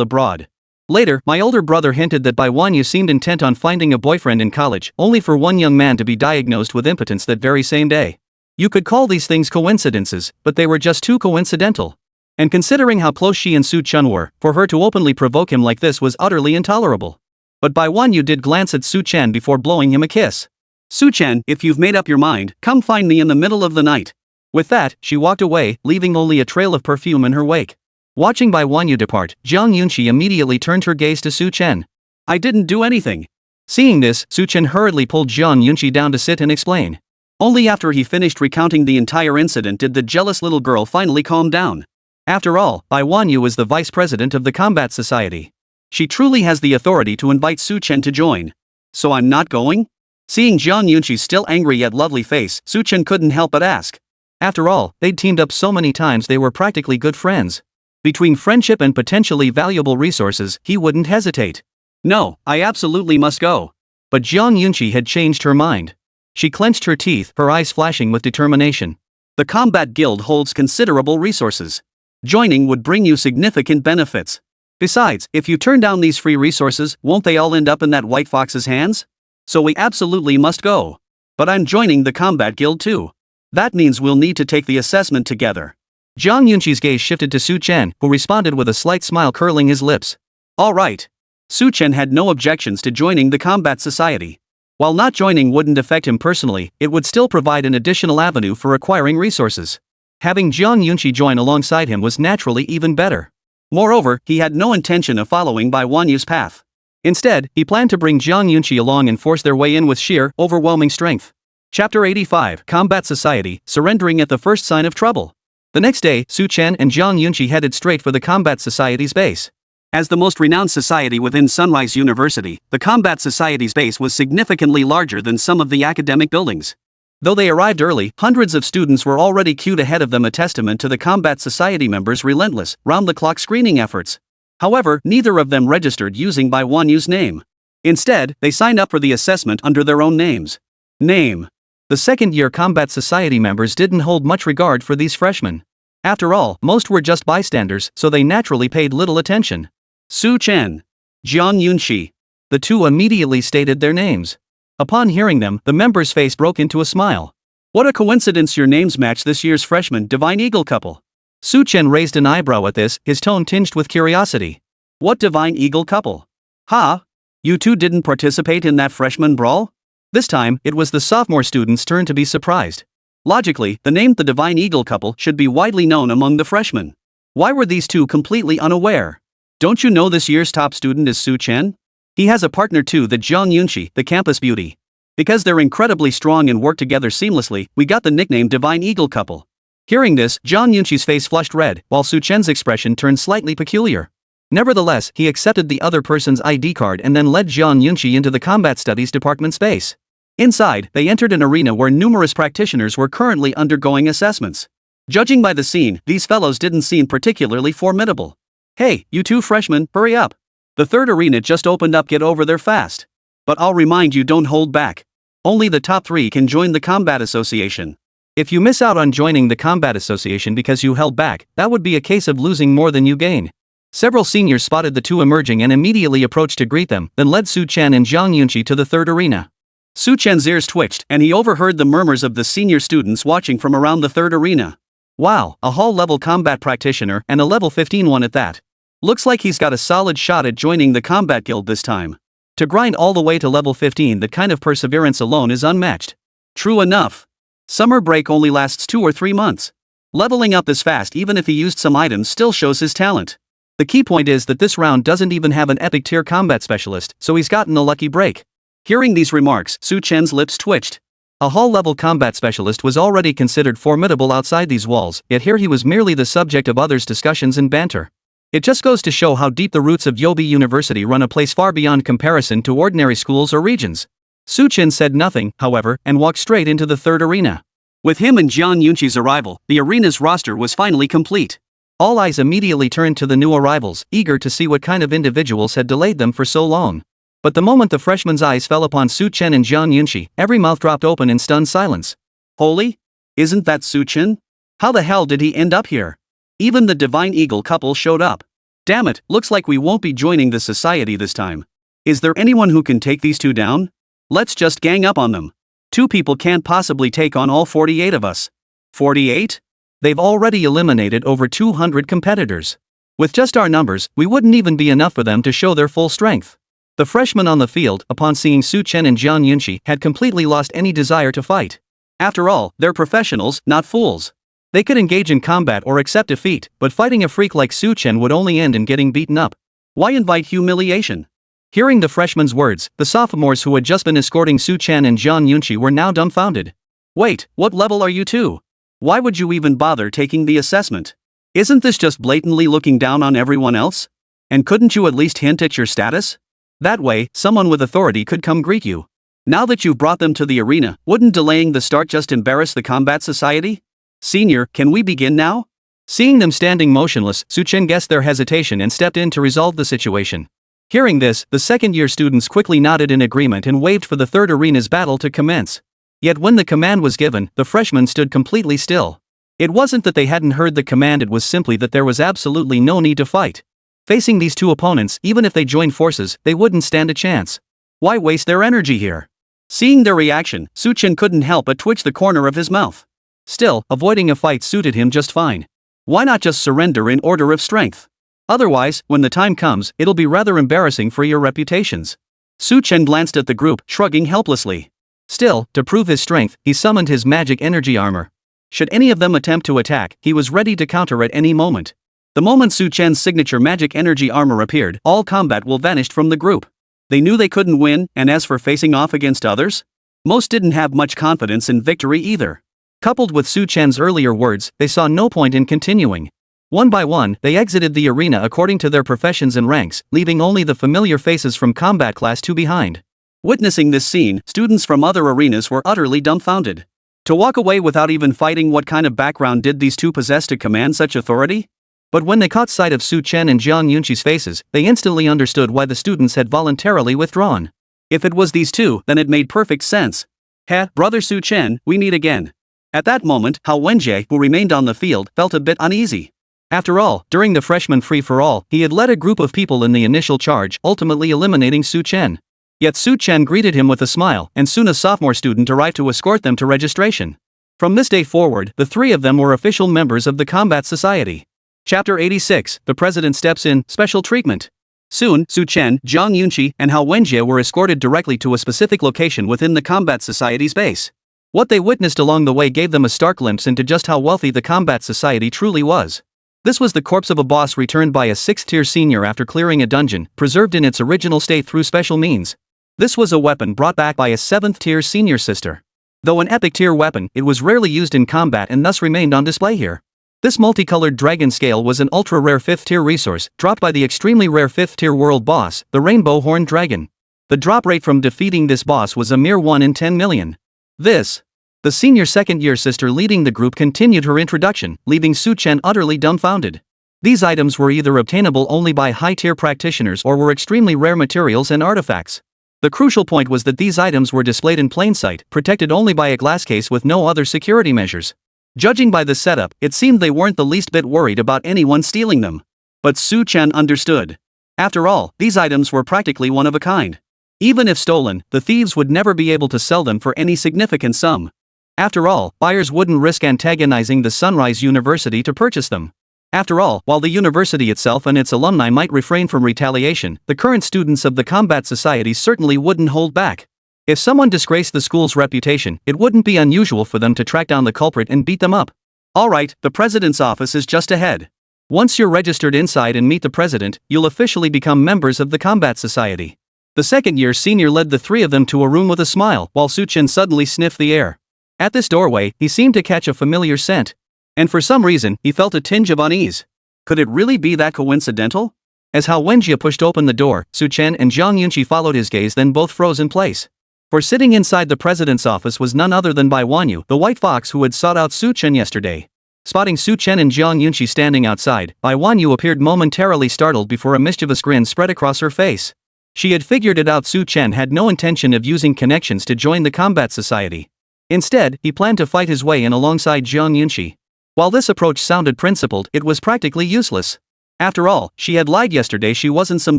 abroad. Later, my older brother hinted that Bai Wanyu seemed intent on finding a boyfriend in college, only for one young man to be diagnosed with impotence that very same day. You could call these things coincidences, but they were just too coincidental. And considering how close she and Su Chen were, for her to openly provoke him like this was utterly intolerable. But Bai Wanyu did glance at Su Chen before blowing him a kiss. Su Chen, if you've made up your mind, come find me in the middle of the night. With that, she walked away, leaving only a trail of perfume in her wake. Watching Bai Wanyu depart, Zhang Yunqi immediately turned her gaze to Su Chen. I didn't do anything. Seeing this, Su Chen hurriedly pulled Zhang Yunqi down to sit and explain. Only after he finished recounting the entire incident did the jealous little girl finally calm down. After all, Bai Wanyu is the vice president of the Combat Society. She truly has the authority to invite Su Chen to join. So I'm not going? Seeing Zhang Yunqi's still angry yet lovely face, Su Chen couldn't help but ask. After all, they'd teamed up so many times they were practically good friends. Between friendship and potentially valuable resources, he wouldn't hesitate. No, I absolutely must go. But Zhang Yunqi had changed her mind. She clenched her teeth, her eyes flashing with determination. The Combat Guild holds considerable resources. Joining would bring you significant benefits. Besides, if you turn down these free resources, won't they all end up in that white fox's hands? So we absolutely must go. But I'm joining the Combat Guild too. That means we'll need to take the assessment together. Zhang Yunqi's gaze shifted to Su Chen, who responded with a slight smile curling his lips. All right. Su Chen had no objections to joining the Combat Society. While not joining wouldn't affect him personally, it would still provide an additional avenue for acquiring resources. Having Zhang Yunqi join alongside him was naturally even better. Moreover, he had no intention of following Bai Wanyu's path. Instead, he planned to bring Zhang Yunqi along and force their way in with sheer, overwhelming strength. Chapter 85, Combat Society, surrendering at the first sign of trouble. The next day, Su Chen and Zhang Yunqi headed straight for the Combat Society's base. As the most renowned society within Sunrise University, the Combat Society's base was significantly larger than some of the academic buildings. Though they arrived early, hundreds of students were already queued ahead of them, a testament to the Combat Society members' relentless, round-the-clock screening efforts. However, neither of them registered using Bai Wanyu's name. Instead, they signed up for the assessment under their own names. The second-year Combat Society members didn't hold much regard for these freshmen. After all, most were just bystanders, so they naturally paid little attention. Su Chen, Zhang Yunqi. The two immediately stated their names. Upon hearing them, the member's face broke into a smile. What a coincidence, your names match this year's freshman Divine Eagle couple. Su Chen raised an eyebrow at this, his tone tinged with curiosity. What Divine Eagle couple? Ha? You two didn't participate in that freshman brawl? This time, it was the sophomore student's turn to be surprised. Logically, the name the Divine Eagle couple should be widely known among the freshmen. Why were these two completely unaware? Don't you know this year's top student is Su Chen? He has a partner too, the Zhang Yunqi, the campus beauty. Because they're incredibly strong and work together seamlessly, we got the nickname Divine Eagle couple. Hearing this, Zhang Yunqi's face flushed red, while Su Chen's expression turned slightly peculiar. Nevertheless, he accepted the other person's ID card and then led Zhang Yunqi into the Combat Studies Department space. Inside, they entered an arena where numerous practitioners were currently undergoing assessments. Judging by the scene, these fellows didn't seem particularly formidable. Hey, you two freshmen, hurry up. The third arena just opened up, get over there fast. But I'll remind you, don't hold back. Only the top 3 can join the Combat Association. If you miss out on joining the Combat Association because you held back, that would be a case of losing more than you gain. Several seniors spotted the two emerging and immediately approached to greet them, then led Su Chen and Zhang Yunqi to the third arena. Su Chen's ears twitched, and he overheard the murmurs of the senior students watching from around the third arena. Wow, a hall-level combat practitioner, and a level 15 one at that. Looks like he's got a solid shot at joining the Combat Guild this time. To grind all the way to level 15, that kind of perseverance alone is unmatched. True enough. Summer break only lasts 2 or 3 months. Leveling up this fast, even if he used some items, still shows his talent. The key point is that this round doesn't even have an epic tier combat specialist, so he's gotten a lucky break. Hearing these remarks, Su Chen's lips twitched. A hall-level combat specialist was already considered formidable outside these walls, yet here he was merely the subject of others' discussions and banter. It just goes to show how deep the roots of Yobi University run, a place far beyond comparison to ordinary schools or regions. Su Chen said nothing, however, and walked straight into the third arena. With him and Jiang Yunqi's arrival, the arena's roster was finally complete. All eyes immediately turned to the new arrivals, eager to see what kind of individuals had delayed them for so long. But the moment the freshmen's eyes fell upon Su Chen and Jiang Yunqi, every mouth dropped open in stunned silence. Holy? Isn't that Su Chen? How the hell did he end up here? Even the Divine Eagle couple showed up. Damn it, looks like we won't be joining the society this time. Is there anyone who can take these two down? Let's just gang up on them. 2 people can't possibly take on all 48 of us. 48? They've already eliminated over 200 competitors. With just our numbers, we wouldn't even be enough for them to show their full strength. The freshmen on the field, upon seeing Su Chen and Jiang Yunqi, had completely lost any desire to fight. After all, they're professionals, not fools. They could engage in combat or accept defeat, but fighting a freak like Su Chen would only end in getting beaten up. Why invite humiliation? Hearing the freshmen's words, the sophomores who had just been escorting Su Chen and Jiang Yunqi were now dumbfounded. Wait, what level are you two? Why would you even bother taking the assessment? Isn't this just blatantly looking down on everyone else? And couldn't you at least hint at your status? That way, someone with authority could come greet you. Now that you've brought them to the arena, wouldn't delaying the start just embarrass the combat society? Senior, can we begin now? Seeing them standing motionless, Su Chen guessed their hesitation and stepped in to resolve the situation. Hearing this, the second-year students quickly nodded in agreement and waved for the third arena's battle to commence. Yet when the command was given, the freshmen stood completely still. It wasn't that they hadn't heard the command, it was simply that there was absolutely no need to fight. Facing these two opponents, even if they joined forces, they wouldn't stand a chance. Why waste their energy here? Seeing their reaction, Su Chen couldn't help but twitch the corner of his mouth. Still, avoiding a fight suited him just fine. Why not just surrender in order of strength? Otherwise, when the time comes, it'll be rather embarrassing for your reputations. Su Chen glanced at the group, shrugging helplessly. Still, to prove his strength, he summoned his magic energy armor. Should any of them attempt to attack, he was ready to counter at any moment. The moment Su Chen's signature magic energy armor appeared, all combat will vanished from the group. They knew they couldn't win, and as for facing off against others? Most didn't have much confidence in victory either. Coupled with Su Chen's earlier words, they saw no point in continuing. One by one, they exited the arena according to their professions and ranks, leaving only the familiar faces from Combat Class 2 behind. Witnessing this scene, students from other arenas were utterly dumbfounded. To walk away without even fighting, what kind of background did these two possess to command such authority? But when they caught sight of Su Chen and Jiang Yunqi's faces, they instantly understood why the students had voluntarily withdrawn. If it was these two, then it made perfect sense. Heh, brother Su Chen, we meet again. At that moment, Hao Wenjie, who remained on the field, felt a bit uneasy. After all, during the freshman free-for-all, he had led a group of people in the initial charge, ultimately eliminating Su Chen. Yet Su Chen greeted him with a smile, and soon a sophomore student arrived to escort them to registration. From this day forward, the 3 of them were official members of the Combat Society. Chapter 86, The President Steps In, Special Treatment. Soon, Su Chen, Jiang Yunqi, and Hao Wenjie were escorted directly to a specific location within the Combat Society's base. What they witnessed along the way gave them a stark glimpse into just how wealthy the Combat Society truly was. This was the corpse of a boss returned by a 6th-tier senior after clearing a dungeon, preserved in its original state through special means. This was a weapon brought back by a 7th-tier senior sister. Though an epic-tier weapon, it was rarely used in combat and thus remained on display here. This multicolored dragon scale was an ultra-rare 5th-tier resource, dropped by the extremely rare 5th-tier world boss, the Rainbow Horned Dragon. The drop rate from defeating this boss was a mere 1 in 10 million. The senior second-year sister leading the group continued her introduction, leaving Su Chen utterly dumbfounded. These items were either obtainable only by high-tier practitioners or were extremely rare materials and artifacts. The crucial point was that these items were displayed in plain sight, protected only by a glass case with no other security measures. Judging by the setup, it seemed they weren't the least bit worried about anyone stealing them. But Su Chen understood. After all, these items were practically one of a kind. Even if stolen, the thieves would never be able to sell them for any significant sum. After all, buyers wouldn't risk antagonizing the Sunrise University to purchase them. After all, while the university itself and its alumni might refrain from retaliation, the current students of the Combat Society certainly wouldn't hold back. If someone disgraced the school's reputation, it wouldn't be unusual for them to track down the culprit and beat them up. Alright, the president's office is just ahead. Once you're registered inside and meet the president, you'll officially become members of the Combat Society. The second-year senior led the 3 of them to a room with a smile, while Su Chen suddenly sniffed the air. At this doorway, he seemed to catch a familiar scent. And for some reason, he felt a tinge of unease. Could it really be that coincidental? As Hao Wenjie pushed open the door, Su Chen and Jiang Yunqi followed his gaze, then both froze in place. For sitting inside the president's office was none other than Bai Wanyu, the white fox who had sought out Su Chen yesterday. Spotting Su Chen and Zhang Yunqi standing outside, Bai Wanyu appeared momentarily startled before a mischievous grin spread across her face. She had figured it out. Su Chen had no intention of using connections to join the combat society. Instead, he planned to fight his way in alongside Zhang Yunqi. While this approach sounded principled, it was practically useless. After all, she had lied yesterday. She wasn't some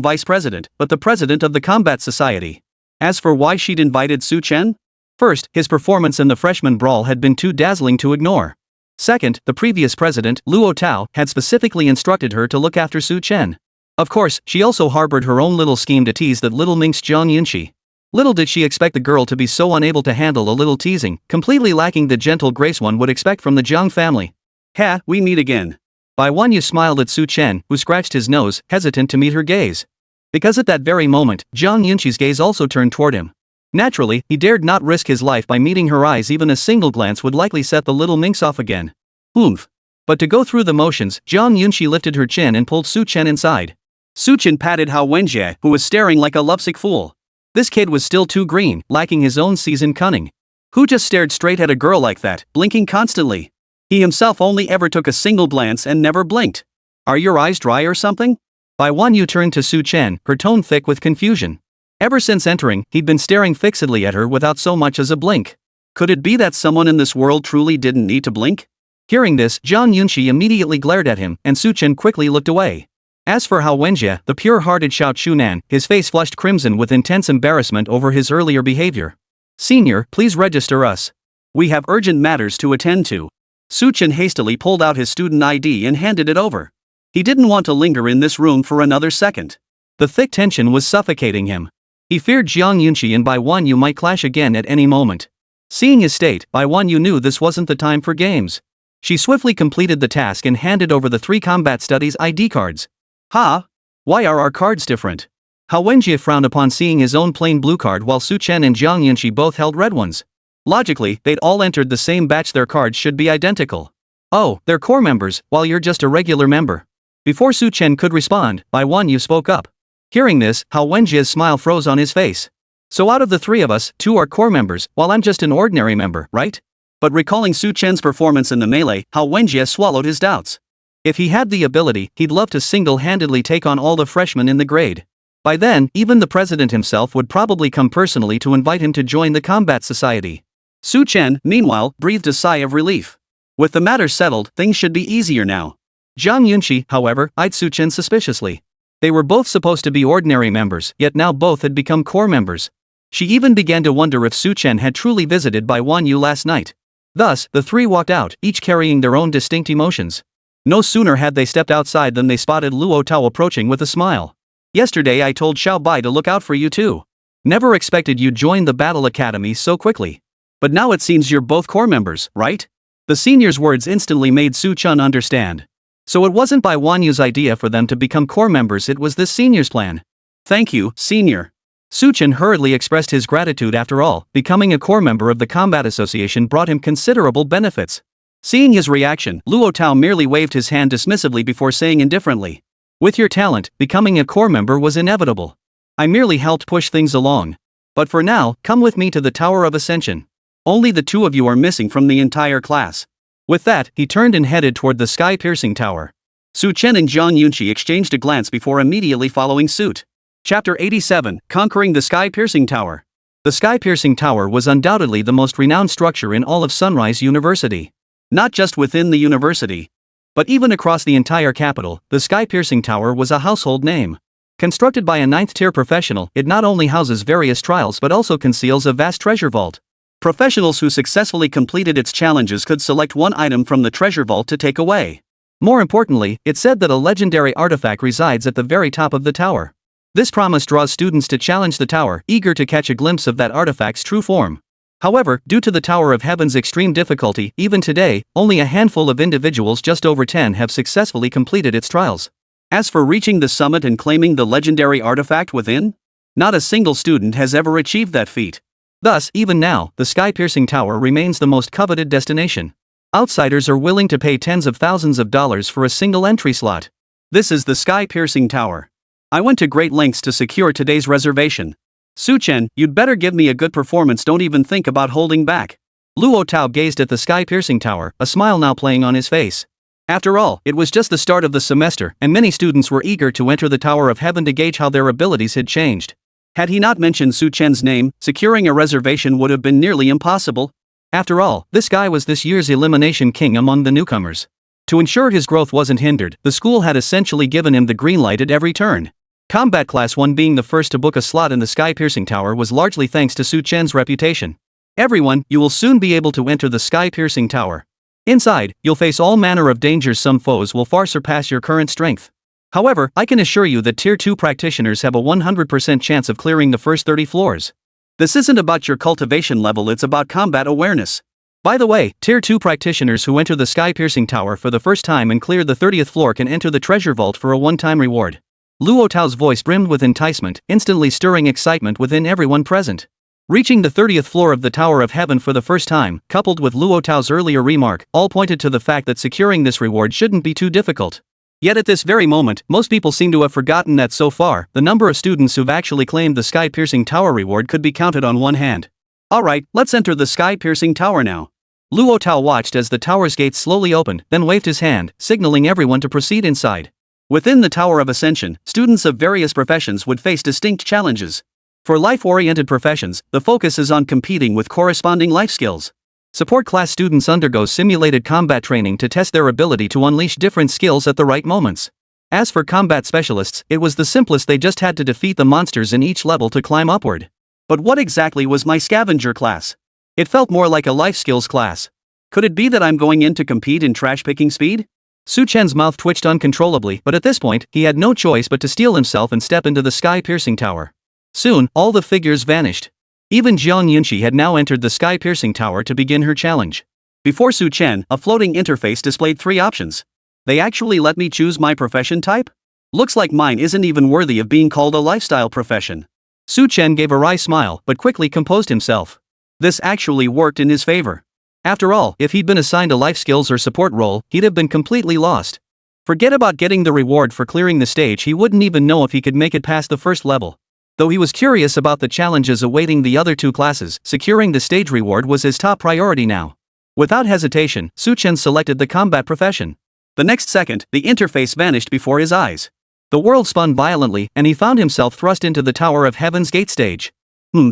vice president, but the president of the combat society. As for why she'd invited Su Chen? First, his performance in the freshman brawl had been too dazzling to ignore. Second, the previous president, Luo Tao, had specifically instructed her to look after Su Chen. Of course, she also harbored her own little scheme to tease that little minx Zhang Yunqi. Little did she expect the girl to be so unable to handle a little teasing, completely lacking the gentle grace one would expect from the Zhang family. "Ha, we meet again." Bai Wanyu smiled at Su Chen, who scratched his nose, hesitant to meet her gaze. Because at that very moment, Zhang Yunqi's gaze also turned toward him. Naturally, he dared not risk his life by meeting her eyes. Even a single glance would likely set the little minx off again. Oomph. But to go through the motions, Zhang Yunqi lifted her chin and pulled Su Chen inside. Su Chen patted Hao Wenjie, who was staring like a lovesick fool. This kid was still too green, lacking his own seasoned cunning. Who just stared straight at a girl like that, blinking constantly? He himself only ever took a single glance and never blinked. "Are your eyes dry or something?" Bai Wanyu turned to Su Chen, her tone thick with confusion. Ever since entering, he'd been staring fixedly at her without so much as a blink. Could it be that someone in this world truly didn't need to blink? Hearing this, Zhang Yunqi immediately glared at him, and Su Chen quickly looked away. As for Hao Wenjie, the pure-hearted Xiao Chunan, his face flushed crimson with intense embarrassment over his earlier behavior. "Senior, please register us. We have urgent matters to attend to." Su Chen hastily pulled out his student ID and handed it over. He didn't want to linger in this room for another second. The thick tension was suffocating him. He feared Zhang Yunqi and Bai Wanyu might clash again at any moment. Seeing his state, Bai Wanyu knew this wasn't the time for games. She swiftly completed the task and handed over the 3 combat studies ID cards. "Ha? Why are our cards different?" Hao Wenjie frowned upon seeing his own plain blue card while Su Chen and Zhang Yunqi both held red ones. Logically, they'd all entered the same batch. Their cards should be identical. "Oh, they're core members, while you're just a regular member." Before Su Chen could respond, Bai Wanyu spoke up. Hearing this, Hao Wenjie's smile froze on his face. "So out of the 3 of us, 2 are core members, while I'm just an ordinary member, right?" But recalling Su Chen's performance in the melee, Hao Wenjie swallowed his doubts. If he had the ability, he'd love to single-handedly take on all the freshmen in the grade. By then, even the president himself would probably come personally to invite him to join the combat society. Su Chen, meanwhile, breathed a sigh of relief. With the matter settled, things should be easier now. Zhang Yunqi, however, eyed Su Chen suspiciously. They were both supposed to be ordinary members, yet now both had become core members. She even began to wonder if Su Chen had truly visited Bai Wanyu last night. Thus, the 3 walked out, each carrying their own distinct emotions. No sooner had they stepped outside than they spotted Luo Tao approaching with a smile. "Yesterday I told Xiao Bai to look out for you too. Never expected you'd join the battle academy so quickly. But now it seems you're both core members, right?" The senior's words instantly made Su Chen understand. So it wasn't Bai Wanyu's idea for them to become core members, it was this senior's plan. "Thank you, senior." Su Chen hurriedly expressed his gratitude. After all, becoming a core member of the Combat Association brought him considerable benefits. Seeing his reaction, Luo Tao merely waved his hand dismissively before saying indifferently, "With your talent, becoming a core member was inevitable. I merely helped push things along. But for now, come with me to the Tower of Ascension. Only the 2 of you are missing from the entire class." With that, he turned and headed toward the sky-piercing tower. Su Chen and Zhang Yunqi exchanged a glance before immediately following suit. Chapter 87, Conquering the Sky-Piercing Tower. The Sky-Piercing Tower was undoubtedly the most renowned structure in all of Sunrise University. Not just within the university, but even across the entire capital, the Sky-Piercing Tower was a household name. Constructed by a 9th-tier professional, it not only houses various trials but also conceals a vast treasure vault. Professionals who successfully completed its challenges could select one item from the treasure vault to take away. More importantly, it said that a legendary artifact resides at the very top of the tower. This promise draws students to challenge the tower, eager to catch a glimpse of that artifact's true form. However, due to the Tower of Heaven's extreme difficulty, even today, only a handful of individuals, just over 10, have successfully completed its trials. As for reaching the summit and claiming the legendary artifact within, not a single student has ever achieved that feat. Thus, even now, the sky-piercing tower remains the most coveted destination. Outsiders are willing to pay tens of thousands of dollars for a single entry slot. This is the sky-piercing tower. I went to great lengths to secure today's reservation. Su Chen, you'd better give me a good performance, don't even think about holding back. Luo Tao gazed at the sky-piercing tower, a smile now playing on his face. After all, it was just the start of the semester, and many students were eager to enter the Tower of Heaven to gauge how their abilities had changed. Had he not mentioned Su Chen's name, securing a reservation would have been nearly impossible. After all, this guy was this year's elimination king among the newcomers. To ensure his growth wasn't hindered, the school had essentially given him the green light at every turn. Combat Class 1 being the first to book a slot in the sky-piercing tower was largely thanks to Su Chen's reputation. Everyone, you will soon be able to enter the sky-piercing tower. Inside, you'll face all manner of dangers. Some foes will far surpass your current strength. However, I can assure you that Tier 2 practitioners have a 100% chance of clearing the first 30 floors. This isn't about your cultivation level, it's about combat awareness. By the way, Tier 2 practitioners who enter the sky-piercing tower for the first time and clear the 30th floor can enter the treasure vault for a one-time reward. Luo Tao's voice brimmed with enticement, instantly stirring excitement within everyone present. Reaching the 30th floor of the Tower of Heaven for the first time, coupled with Luo Tao's earlier remark, all pointed to the fact that securing this reward shouldn't be too difficult. Yet at this very moment, most people seem to have forgotten that so far, the number of students who've actually claimed the sky-piercing tower reward could be counted on one hand. Alright, let's enter the sky-piercing tower now. Luo Tao watched as the tower's gates slowly opened, then waved his hand, signaling everyone to proceed inside. Within the Tower of Ascension, students of various professions would face distinct challenges. For life-oriented professions, the focus is on competing with corresponding life skills. Support class students undergo simulated combat training to test their ability to unleash different skills at the right moments. As for combat specialists, it was the simplest, they just had to defeat the monsters in each level to climb upward. But what exactly was my Scavenger class? It felt more like a life skills class. Could it be that I'm going in to compete in trash-picking speed? Su Chen's mouth twitched uncontrollably, but at this point, he had no choice but to steel himself and step into the sky-piercing tower. Soon, all the figures vanished. Even Jiang Yunxi had now entered the sky-piercing tower to begin her challenge. Before Su Chen, a floating interface displayed 3 options. They actually let me choose my profession type? Looks like mine isn't even worthy of being called a lifestyle profession. Su Chen gave a wry smile, but quickly composed himself. This actually worked in his favor. After all, if he'd been assigned a life skills or support role, he'd have been completely lost. Forget about getting the reward for clearing the stage, he wouldn't even know if he could make it past the first level. Though he was curious about the challenges awaiting the other 2 classes, securing the stage reward was his top priority now. Without hesitation, Su Chen selected the combat profession. The next second, the interface vanished before his eyes. The world spun violently, and he found himself thrust into the Tower of Heaven's gate stage.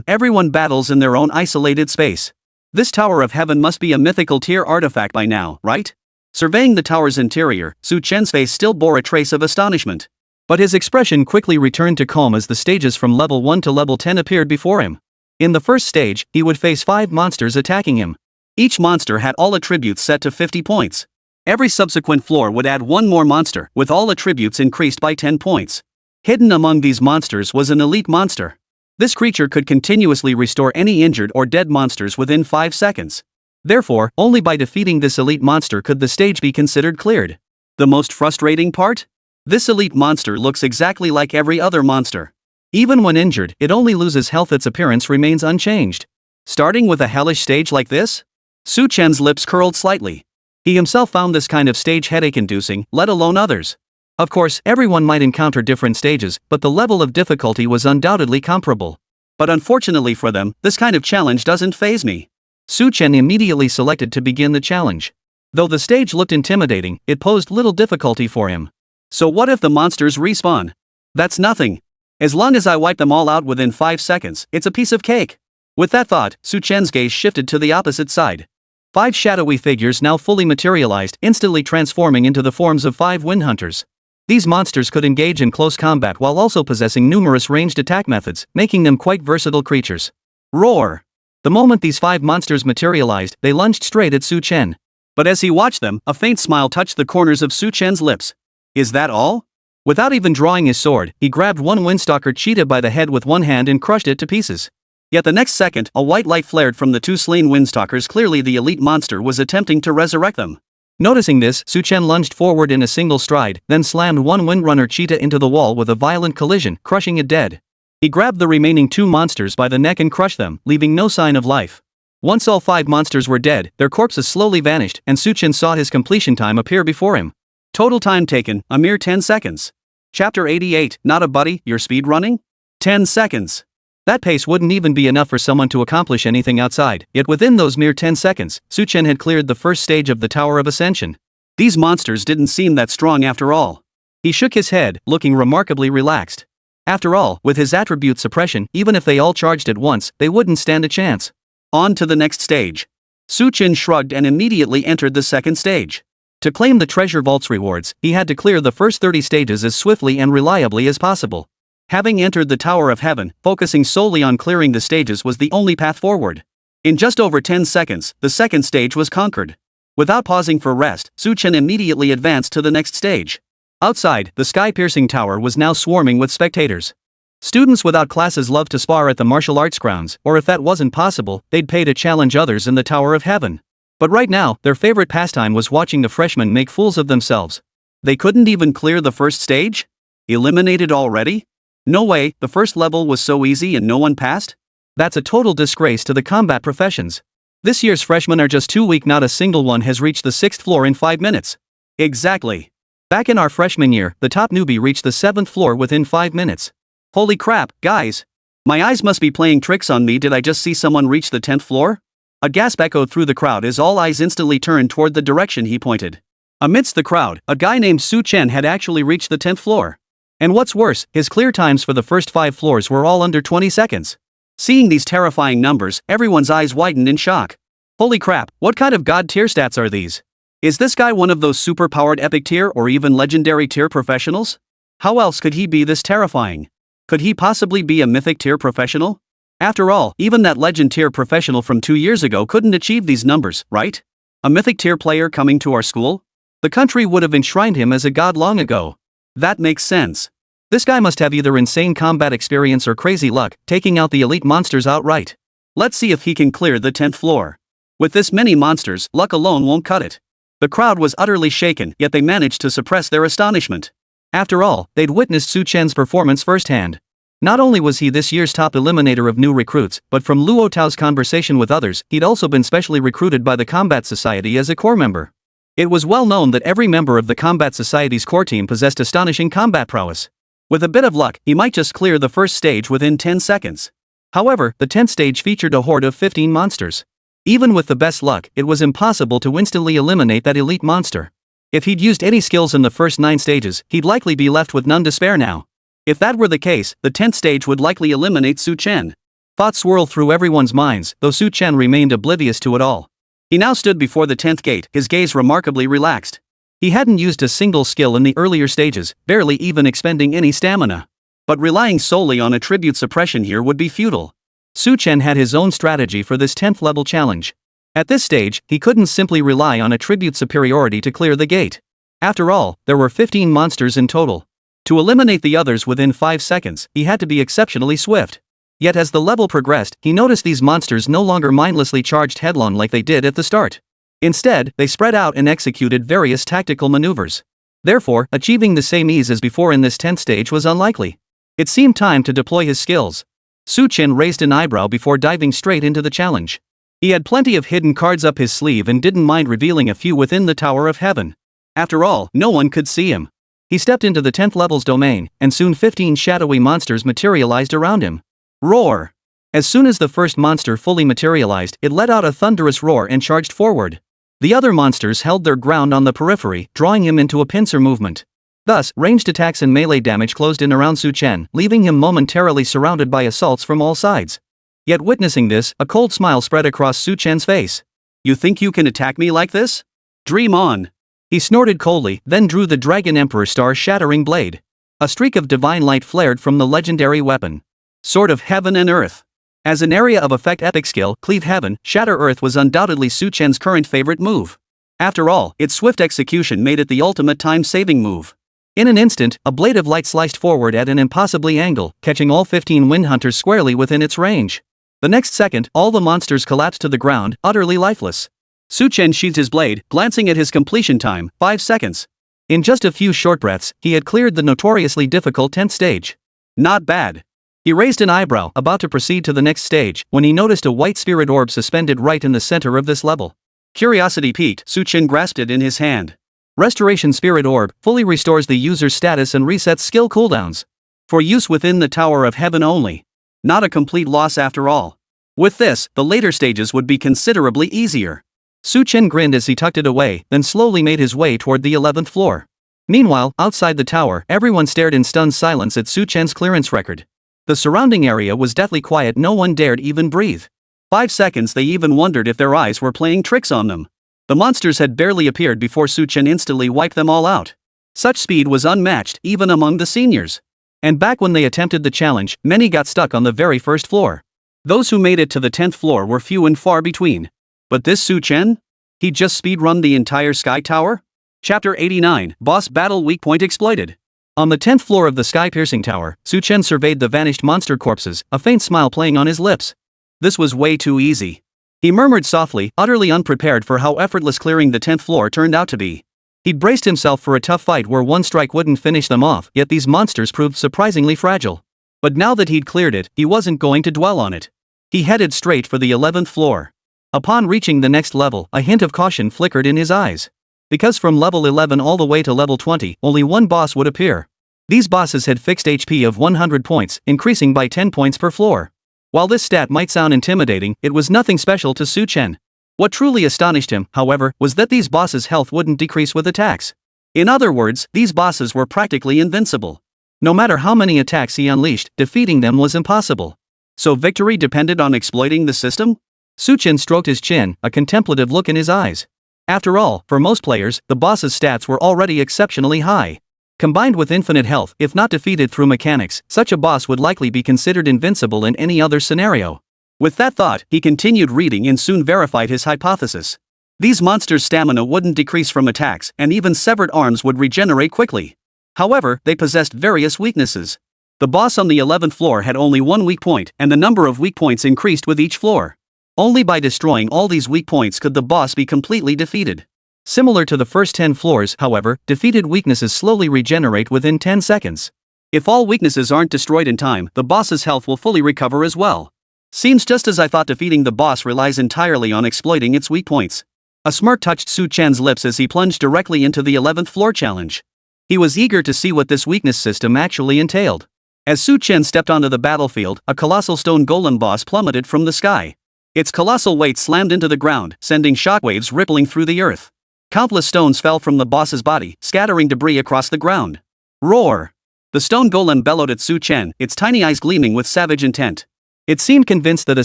Everyone battles in their own isolated space. This Tower of Heaven must be a mythical tier artifact by now, right? Surveying the tower's interior, Su Chen's face still bore a trace of astonishment. But his expression quickly returned to calm as the stages from level 1 to level 10 appeared before him. In the first stage, he would face 5 monsters attacking him. Each monster had all attributes set to 50 points. Every subsequent floor would add 1 more monster, with all attributes increased by 10 points. Hidden among these monsters was an elite monster. This creature could continuously restore any injured or dead monsters within 5 seconds. Therefore, only by defeating this elite monster could the stage be considered cleared. The most frustrating part? This elite monster looks exactly like every other monster. Even when injured, it only loses health, its appearance remains unchanged. Starting with a hellish stage like this? Su Chen's lips curled slightly. He himself found this kind of stage headache-inducing, let alone others. Of course, everyone might encounter different stages, but the level of difficulty was undoubtedly comparable. But unfortunately for them, this kind of challenge doesn't faze me. Su Chen immediately selected to begin the challenge. Though the stage looked intimidating, it posed little difficulty for him. So what if the monsters respawn? That's nothing. As long as I wipe them all out within 5 seconds, it's a piece of cake. With that thought, Su Chen's gaze shifted to the opposite side. 5 shadowy figures now fully materialized, instantly transforming into the forms of 5 wind hunters. These monsters could engage in close combat while also possessing numerous ranged attack methods, making them quite versatile creatures. Roar! The moment these 5 monsters materialized, they lunged straight at Su Chen. But as he watched them, a faint smile touched the corners of Su Chen's lips. Is that all? Without even drawing his sword, he grabbed one Windstalker cheetah by the head with one hand and crushed it to pieces. Yet the next second, a white light flared from the 2 slain Windstalkers. Clearly the elite monster was attempting to resurrect them. Noticing this, Su Chen lunged forward in a single stride, then slammed one Windrunner cheetah into the wall with a violent collision, crushing it dead. He grabbed the remaining 2 monsters by the neck and crushed them, leaving no sign of life. Once all 5 monsters were dead, their corpses slowly vanished, and Su Chen saw his completion time appear before him. Total time taken, a mere 10 seconds. Chapter 88, not a buddy, you're speed running? 10 seconds. That pace wouldn't even be enough for someone to accomplish anything outside, yet within those mere 10 seconds, Chen had cleared the first stage of the Tower of Ascension. These monsters didn't seem that strong after all. He shook his head, looking remarkably relaxed. After all, with his attribute suppression, even if they all charged at once, they wouldn't stand a chance. On to the next stage. Chen shrugged and immediately entered the second stage. To claim the treasure vault's rewards, he had to clear the first 30 stages as swiftly and reliably as possible. Having entered the Tower of Heaven, focusing solely on clearing the stages was the only path forward. In just over 10 seconds, the second stage was conquered. Without pausing for rest, Chen immediately advanced to the next stage. Outside, the sky-piercing tower was now swarming with spectators. Students without classes loved to spar at the martial arts grounds, or if that wasn't possible, they'd pay to challenge others in the Tower of Heaven. But right now, their favorite pastime was watching the freshmen make fools of themselves. They couldn't even clear the first stage? Eliminated already? No way, the first level was so easy and no one passed? That's a total disgrace to the combat professions. This year's freshmen are just too weak, not a single one has reached the 6th floor in 5 minutes. Exactly. Back in our freshman year, the top newbie reached the 7th floor within 5 minutes. Holy crap, guys! My eyes must be playing tricks on me. Did I just see someone reach the 10th floor? A gasp echoed through the crowd as all eyes instantly turned toward the direction he pointed. Amidst the crowd, a guy named Chen had actually reached the 10th floor. And what's worse, his clear times for the first 5 floors were all under 20 seconds. Seeing these terrifying numbers, everyone's eyes widened in shock. Holy crap, what kind of god tier stats are these? Is this guy one of those super-powered epic tier or even legendary tier professionals? How else could he be this terrifying? Could he possibly be a mythic tier professional? After all, even that legend tier professional from 2 years ago couldn't achieve these numbers, right? A mythic tier player coming to our school? The country would have enshrined him as a god long ago. That makes sense. This guy must have either insane combat experience or crazy luck, taking out the elite monsters outright. Let's see if he can clear the 10th floor. With this many monsters, luck alone won't cut it. The crowd was utterly shaken, yet they managed to suppress their astonishment. After all, they'd witnessed Chen's performance firsthand. Not only was he this year's top eliminator of new recruits, but from Luo Tao's conversation with others, he'd also been specially recruited by the Combat Society as a core member. It was well known that every member of the Combat Society's core team possessed astonishing combat prowess. With a bit of luck, he might just clear the first stage within 10 seconds. However, the 10th stage featured a horde of 15 monsters. Even with the best luck, it was impossible to instantly eliminate that elite monster. If he'd used any skills in the first 9 stages, he'd likely be left with none to spare now. If that were the case, the 10th stage would likely eliminate Chen. Thoughts swirled through everyone's minds, though Chen remained oblivious to it all. He now stood before the 10th gate, his gaze remarkably relaxed. He hadn't used a single skill in the earlier stages, barely even expending any stamina. But relying solely on attribute suppression here would be futile. Chen had his own strategy for this 10th level challenge. At this stage, he couldn't simply rely on attribute superiority to clear the gate. After all, there were 15 monsters in total. To eliminate the others within 5 seconds, he had to be exceptionally swift. Yet as the level progressed, he noticed these monsters no longer mindlessly charged headlong like they did at the start. Instead, they spread out and executed various tactical maneuvers. Therefore, achieving the same ease as before in this 10th stage was unlikely. It seemed time to deploy his skills. Chen raised an eyebrow before diving straight into the challenge. He had plenty of hidden cards up his sleeve and didn't mind revealing a few within the Tower of Heaven. After all, no one could see him. He stepped into the 10th level's domain, and soon 15 shadowy monsters materialized around him. Roar! As soon as the first monster fully materialized, it let out a thunderous roar and charged forward. The other monsters held their ground on the periphery, drawing him into a pincer movement. Thus, ranged attacks and melee damage closed in around Chen, leaving him momentarily surrounded by assaults from all sides. Yet witnessing this, a cold smile spread across Chen's face. You think you can attack me like this? Dream on! He snorted coldly, then drew the Dragon Emperor star-shattering blade. A streak of divine light flared from the legendary weapon. Sword of Heaven and Earth. As an area of effect epic skill, Cleave Heaven, Shatter Earth was undoubtedly Chen's current favorite move. After all, its swift execution made it the ultimate time-saving move. In an instant, a blade of light sliced forward at an impossibly angle, catching all 15 Wind Hunters squarely within its range. The next second, all the monsters collapsed to the ground, utterly lifeless. Chen sheathed his blade, glancing at his completion time, 5 seconds. In just a few short breaths, he had cleared the notoriously difficult 10th stage. Not bad. He raised an eyebrow, about to proceed to the next stage, when he noticed a white spirit orb suspended right in the center of this level. Curiosity piqued, Chen grasped it in his hand. Restoration Spirit Orb fully restores the user's status and resets skill cooldowns. For use within the Tower of Heaven only. Not a complete loss after all. With this, the later stages would be considerably easier. Su Chen grinned as he tucked it away, then slowly made his way toward the 11th floor. Meanwhile, outside the tower, everyone stared in stunned silence at Su Chen's clearance record. The surrounding area was deathly quiet, no one dared even breathe. 5 seconds they even wondered if their eyes were playing tricks on them. The monsters had barely appeared before Su Chen instantly wiped them all out. Such speed was unmatched, even among the seniors. And back when they attempted the challenge, many got stuck on the very first floor. Those who made it to the 10th floor were few and far between. But this Su Chen? He'd just speedrun the entire Sky Tower? Chapter 89, Boss Battle Weak Point Exploited. On the 10th floor of the sky-piercing tower, Su Chen surveyed the vanished monster corpses, a faint smile playing on his lips. This was way too easy. He murmured softly, utterly unprepared for how effortless clearing the 10th floor turned out to be. He'd braced himself for a tough fight where one strike wouldn't finish them off, yet these monsters proved surprisingly fragile. But now that he'd cleared it, he wasn't going to dwell on it. He headed straight for the 11th floor. Upon reaching the next level, a hint of caution flickered in his eyes. Because from level 11 all the way to level 20, only one boss would appear. These bosses had fixed HP of 100 points, increasing by 10 points per floor. While this stat might sound intimidating, it was nothing special to Su Chen. What truly astonished him, however, was that these bosses' health wouldn't decrease with attacks. In other words, these bosses were practically invincible. No matter how many attacks he unleashed, defeating them was impossible. So victory depended on exploiting the system? Su Chen stroked his chin, a contemplative look in his eyes. After all, for most players, the boss's stats were already exceptionally high. Combined with infinite health, if not defeated through mechanics, such a boss would likely be considered invincible in any other scenario. With that thought, he continued reading and soon verified his hypothesis. These monsters' stamina wouldn't decrease from attacks, and even severed arms would regenerate quickly. However, they possessed various weaknesses. The boss on the 11th floor had only one weak point, and the number of weak points increased with each floor. Only by destroying all these weak points could the boss be completely defeated. Similar to the first 10 floors, however, defeated weaknesses slowly regenerate within 10 seconds. If all weaknesses aren't destroyed in time, the boss's health will fully recover as well. Seems just as I thought. Defeating the boss relies entirely on exploiting its weak points. A smirk touched Su Chen's lips as he plunged directly into the 11th floor challenge. He was eager to see what this weakness system actually entailed. As Su Chen stepped onto the battlefield, a colossal stone golem boss plummeted from the sky. Its colossal weight slammed into the ground, sending shockwaves rippling through the earth. Countless stones fell from the boss's body, scattering debris across the ground. Roar! The stone golem bellowed at Su Chen, its tiny eyes gleaming with savage intent. It seemed convinced that a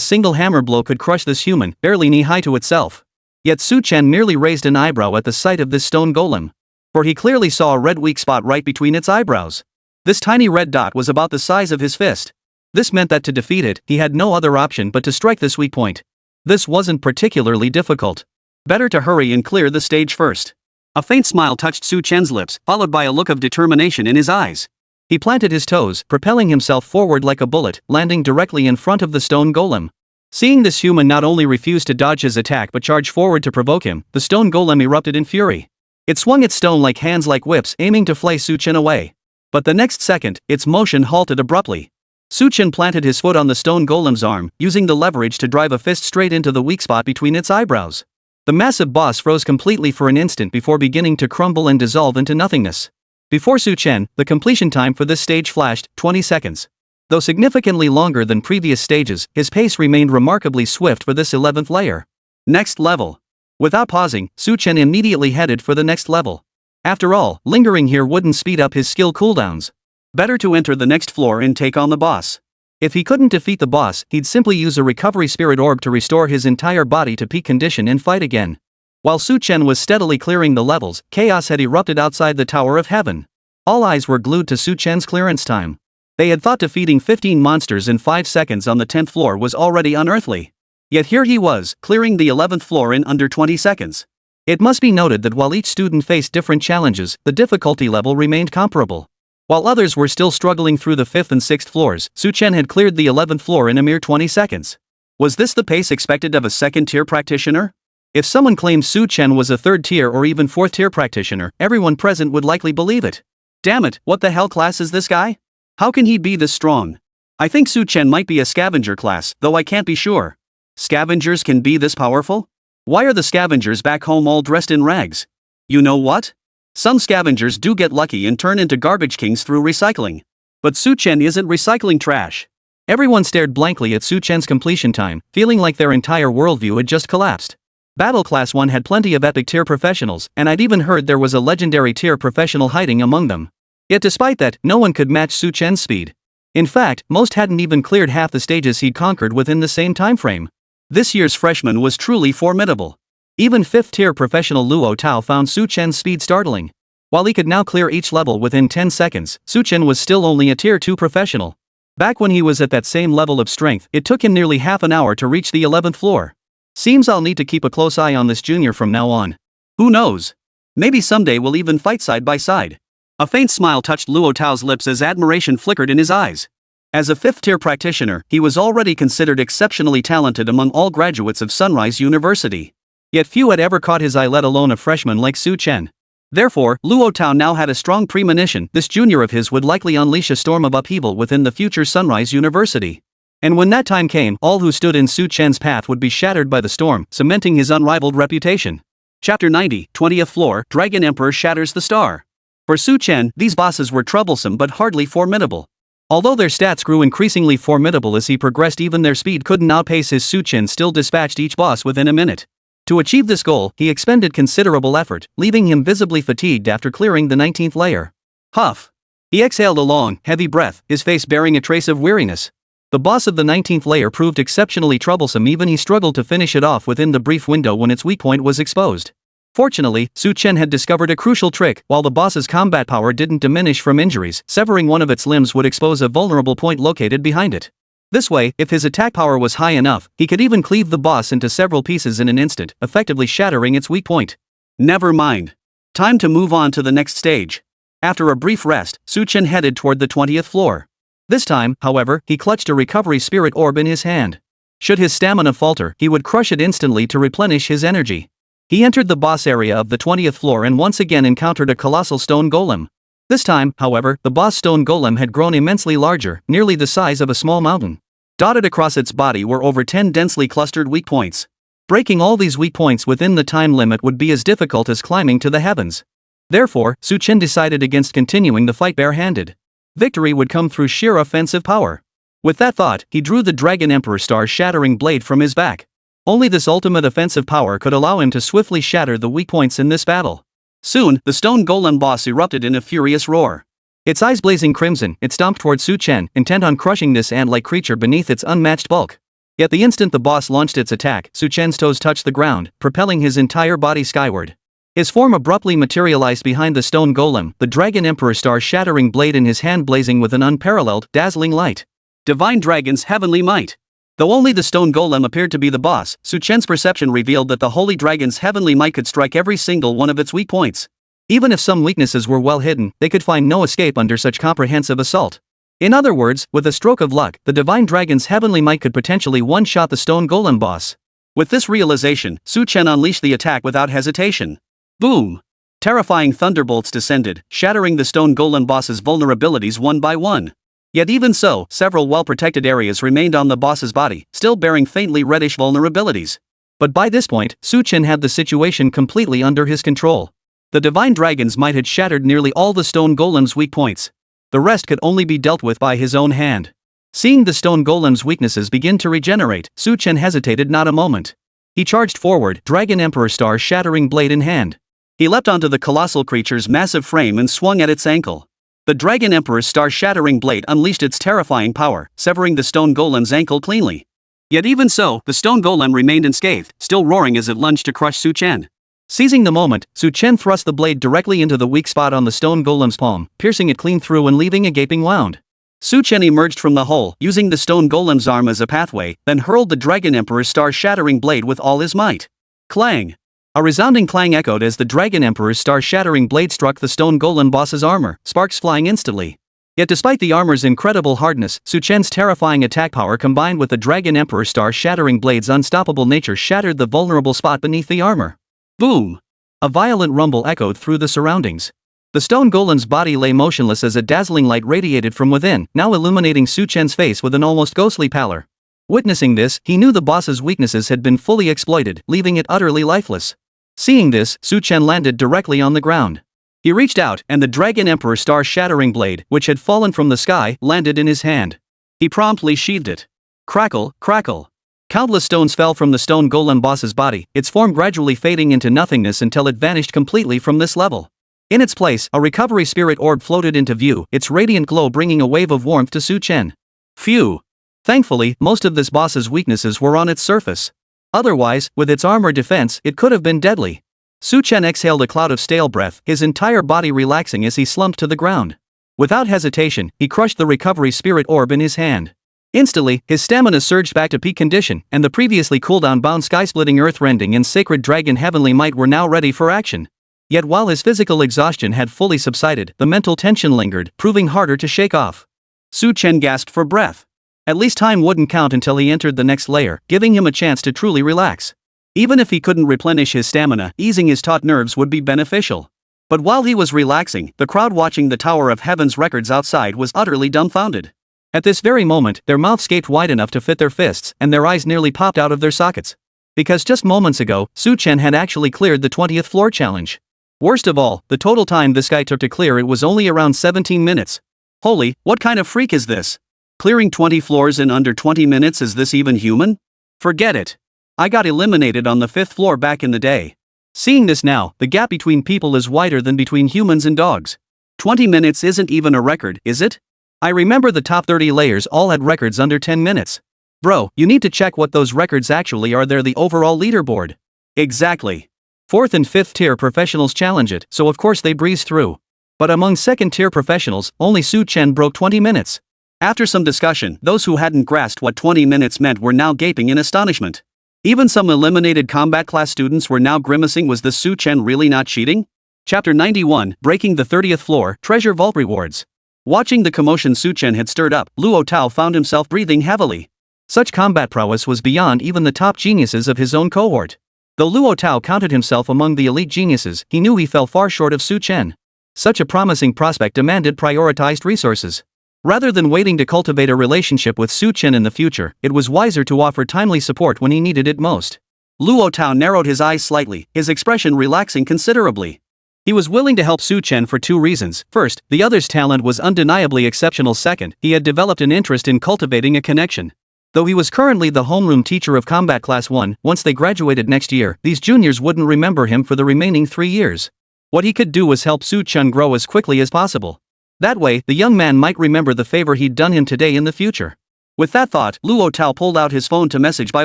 single hammer blow could crush this human, barely knee-high to itself. Yet Su Chen merely raised an eyebrow at the sight of this stone golem. For he clearly saw a red weak spot right between its eyebrows. This tiny red dot was about the size of his fist. This meant that to defeat it, he had no other option but to strike this weak point. This wasn't particularly difficult. Better to hurry and clear the stage first. A faint smile touched Su Chen's lips, followed by a look of determination in his eyes. He planted his toes, propelling himself forward like a bullet, landing directly in front of the stone golem. Seeing this human not only refuse to dodge his attack but charge forward to provoke him, the stone golem erupted in fury. It swung its stone-like hands like whips, aiming to flay Su Chen away. But the next second, its motion halted abruptly. Su Chen planted his foot on the stone golem's arm, using the leverage to drive a fist straight into the weak spot between its eyebrows. The massive boss froze completely for an instant before beginning to crumble and dissolve into nothingness. Before Su Chen, the completion time for this stage flashed, 20 seconds. Though significantly longer than previous stages, his pace remained remarkably swift for this 11th layer. Next level. Without pausing, Su Chen immediately headed for the next level. After all, lingering here wouldn't speed up his skill cooldowns. Better to enter the next floor and take on the boss. If he couldn't defeat the boss, he'd simply use a recovery spirit orb to restore his entire body to peak condition and fight again. While Su Chen was steadily clearing the levels, chaos had erupted outside the Tower of Heaven. All eyes were glued to Su Chen's clearance time. They had thought defeating 15 monsters in 5 seconds on the 10th floor was already unearthly. Yet here he was, clearing the 11th floor in under 20 seconds. It must be noted that while each student faced different challenges, the difficulty level remained comparable. While others were still struggling through the 5th and 6th floors, Su Chen had cleared the 11th floor in a mere 20 seconds. Was this the pace expected of a second-tier practitioner? If someone claimed Su Chen was a 3rd-tier or even 4th-tier practitioner, everyone present would likely believe it. Damn it, what the hell class is this guy? How can he be this strong? I think Su Chen might be a scavenger class, though I can't be sure. Scavengers can be this powerful? Why are the scavengers back home all dressed in rags? You know what? Some scavengers do get lucky and turn into garbage kings through recycling. But Su Chen isn't recycling trash. Everyone stared blankly at Su Chen's completion time, feeling like their entire worldview had just collapsed. Battle Class 1 had plenty of epic tier professionals, and I'd even heard there was a legendary tier professional hiding among them. Yet despite that, no one could match Su Chen's speed. In fact, most hadn't even cleared half the stages he'd conquered within the same time frame. This year's freshman was truly formidable. Even 5th tier professional Luo Tao found Su Chen's speed startling. While he could now clear each level within 10 seconds, Su Chen was still only a tier 2 professional. Back when he was at that same level of strength, it took him nearly half an hour to reach the 11th floor. Seems I'll need to keep a close eye on this junior from now on. Who knows? Maybe someday we'll even fight side by side. A faint smile touched Luo Tao's lips as admiration flickered in his eyes. As a 5th tier practitioner, he was already considered exceptionally talented among all graduates of Sunrise University. Yet few had ever caught his eye, let alone a freshman like Su Chen. Therefore, Luo Tao now had a strong premonition this junior of his would likely unleash a storm of upheaval within the future Sunrise University. And when that time came, all who stood in Su Chen's path would be shattered by the storm, cementing his unrivaled reputation. Chapter 90, 20th Floor, Dragon Emperor Shatters the Star. For Su Chen, these bosses were troublesome but hardly formidable. Although their stats grew increasingly formidable as he progressed, even their speed couldn't outpace his. Su Chen still dispatched each boss within a minute. To achieve this goal, he expended considerable effort, leaving him visibly fatigued after clearing the 19th layer. Huff. He exhaled a long, heavy breath, his face bearing a trace of weariness. The boss of the 19th layer proved exceptionally troublesome, even he struggled to finish it off within the brief window when its weak point was exposed. Fortunately, Su Chen had discovered a crucial trick. While the boss's combat power didn't diminish from injuries, severing one of its limbs would expose a vulnerable point located behind it. This way, if his attack power was high enough, he could even cleave the boss into several pieces in an instant, effectively shattering its weak point. Never mind. Time to move on to the next stage. After a brief rest, Su Chen headed toward the 20th floor. This time, however, he clutched a recovery spirit orb in his hand. Should his stamina falter, he would crush it instantly to replenish his energy. He entered the boss area of the 20th floor and once again encountered a colossal stone golem. This time, however, the boss stone golem had grown immensely larger, nearly the size of a small mountain. Dotted across its body were over 10 densely clustered weak points. Breaking all these weak points within the time limit would be as difficult as climbing to the heavens. Therefore, Su Chen decided against continuing the fight barehanded. Victory would come through sheer offensive power. With that thought, he drew the Dragon Emperor Star shattering blade from his back. Only this ultimate offensive power could allow him to swiftly shatter the weak points in this battle. Soon, the stone golem boss erupted in a furious roar. Its eyes blazing crimson, it stomped toward Su Chen, intent on crushing this ant-like creature beneath its unmatched bulk. Yet the instant the boss launched its attack, Su Chen's toes touched the ground, propelling his entire body skyward. His form abruptly materialized behind the stone golem, the Dragon Emperor Star shattering blade in his hand blazing with an unparalleled, dazzling light. Divine Dragon's heavenly might. Though only the stone golem appeared to be the boss, Su Chen's perception revealed that the Holy Dragon's heavenly might could strike every single one of its weak points. Even if some weaknesses were well hidden, they could find no escape under such comprehensive assault. In other words, with a stroke of luck, the Divine Dragon's heavenly might could potentially one-shot the stone golem boss. With this realization, Su Chen unleashed the attack without hesitation. Boom! Terrifying thunderbolts descended, shattering the stone golem boss's vulnerabilities one by one. Yet even so, several well-protected areas remained on the boss's body, still bearing faintly reddish vulnerabilities. But by this point, Su Chen had the situation completely under his control. The Divine Dragon's might had shattered nearly all the stone golem's weak points. The rest could only be dealt with by his own hand. Seeing the stone golem's weaknesses begin to regenerate, Su Chen hesitated not a moment. He charged forward, Dragon Emperor Star shattering blade in hand. He leapt onto the colossal creature's massive frame and swung at its ankle. The Dragon Emperor's star-shattering blade unleashed its terrifying power, severing the stone golem's ankle cleanly. Yet even so, the stone golem remained unscathed, still roaring as it lunged to crush Su Chen. Seizing the moment, Su Chen thrust the blade directly into the weak spot on the stone golem's palm, piercing it clean through and leaving a gaping wound. Su Chen emerged from the hole, using the stone golem's arm as a pathway, then hurled the Dragon Emperor's star-shattering blade with all his might. Clang! A resounding clang echoed as the Dragon Emperor's star-shattering blade struck the stone golem boss's armor, sparks flying instantly. Yet despite the armor's incredible hardness, Su Chen's terrifying attack power combined with the Dragon Emperor's star-shattering blade's unstoppable nature shattered the vulnerable spot beneath the armor. Boom! A violent rumble echoed through the surroundings. The stone golem's body lay motionless as a dazzling light radiated from within, now illuminating Su Chen's face with an almost ghostly pallor. Witnessing this, he knew the boss's weaknesses had been fully exploited, leaving it utterly lifeless. Seeing this, Su Chen landed directly on the ground. He reached out, and the Dragon Emperor star-shattering blade, which had fallen from the sky, landed in his hand. He promptly sheathed it. Crackle, crackle. Countless stones fell from the stone golem boss's body, its form gradually fading into nothingness until it vanished completely from this level. In its place, a recovery spirit orb floated into view, its radiant glow bringing a wave of warmth to Su Chen. Phew. Thankfully, most of this boss's weaknesses were on its surface. Otherwise, with its armor defense, it could have been deadly. Su Chen exhaled a cloud of stale breath, his entire body relaxing as he slumped to the ground. Without hesitation, he crushed the recovery spirit orb in his hand. Instantly, his stamina surged back to peak condition, and the previously cooldown-bound sky-splitting earth-rending and sacred dragon heavenly might were now ready for action. Yet while his physical exhaustion had fully subsided, the mental tension lingered, proving harder to shake off. Su Chen gasped for breath. At least time wouldn't count until he entered the next layer, giving him a chance to truly relax. Even if he couldn't replenish his stamina, easing his taut nerves would be beneficial. But while he was relaxing, the crowd watching the Tower of Heaven's records outside was utterly dumbfounded. At this very moment, their mouths gaped wide enough to fit their fists, and their eyes nearly popped out of their sockets. Because just moments ago, Su Chen had actually cleared the 20th floor challenge. Worst of all, the total time this guy took to clear it was only around 17 minutes. Holy, what kind of freak is this? Clearing 20 floors in under 20 minutes, is this even human? Forget it. I got eliminated on the 5th floor back in the day. Seeing this now, the gap between people is wider than between humans and dogs. 20 minutes isn't even a record, is it? I remember the top 30 layers all had records under 10 minutes. Bro, you need to check what those records actually are. They're the overall leaderboard. Exactly. 4th and 5th tier professionals challenge it, so of course they breeze through. But among 2nd tier professionals, only Su Chen broke 20 minutes. After some discussion, those who hadn't grasped what 20 minutes meant were now gaping in astonishment. Even some eliminated combat class students were now grimacing. Was this Su Chen really not cheating? Chapter 91, Breaking the 30th Floor, Treasure Vault Rewards. Watching the commotion Su Chen had stirred up, Luo Tao found himself breathing heavily. Such combat prowess was beyond even the top geniuses of his own cohort. Though Luo Tao counted himself among the elite geniuses, he knew he fell far short of Su Chen. Such a promising prospect demanded prioritized resources. Rather than waiting to cultivate a relationship with Su Chen in the future, it was wiser to offer timely support when he needed it most. Luo Tao narrowed his eyes slightly, his expression relaxing considerably. He was willing to help Su Chen for two reasons. First, the other's talent was undeniably exceptional. Second, he had developed an interest in cultivating a connection. Though he was currently the homeroom teacher of Combat Class 1, once they graduated next year, these juniors wouldn't remember him for the remaining 3 years. What he could do was help Su Chen grow as quickly as possible. That way, the young man might remember the favor he'd done him today in the future. With that thought, Luo Tao pulled out his phone to message Bai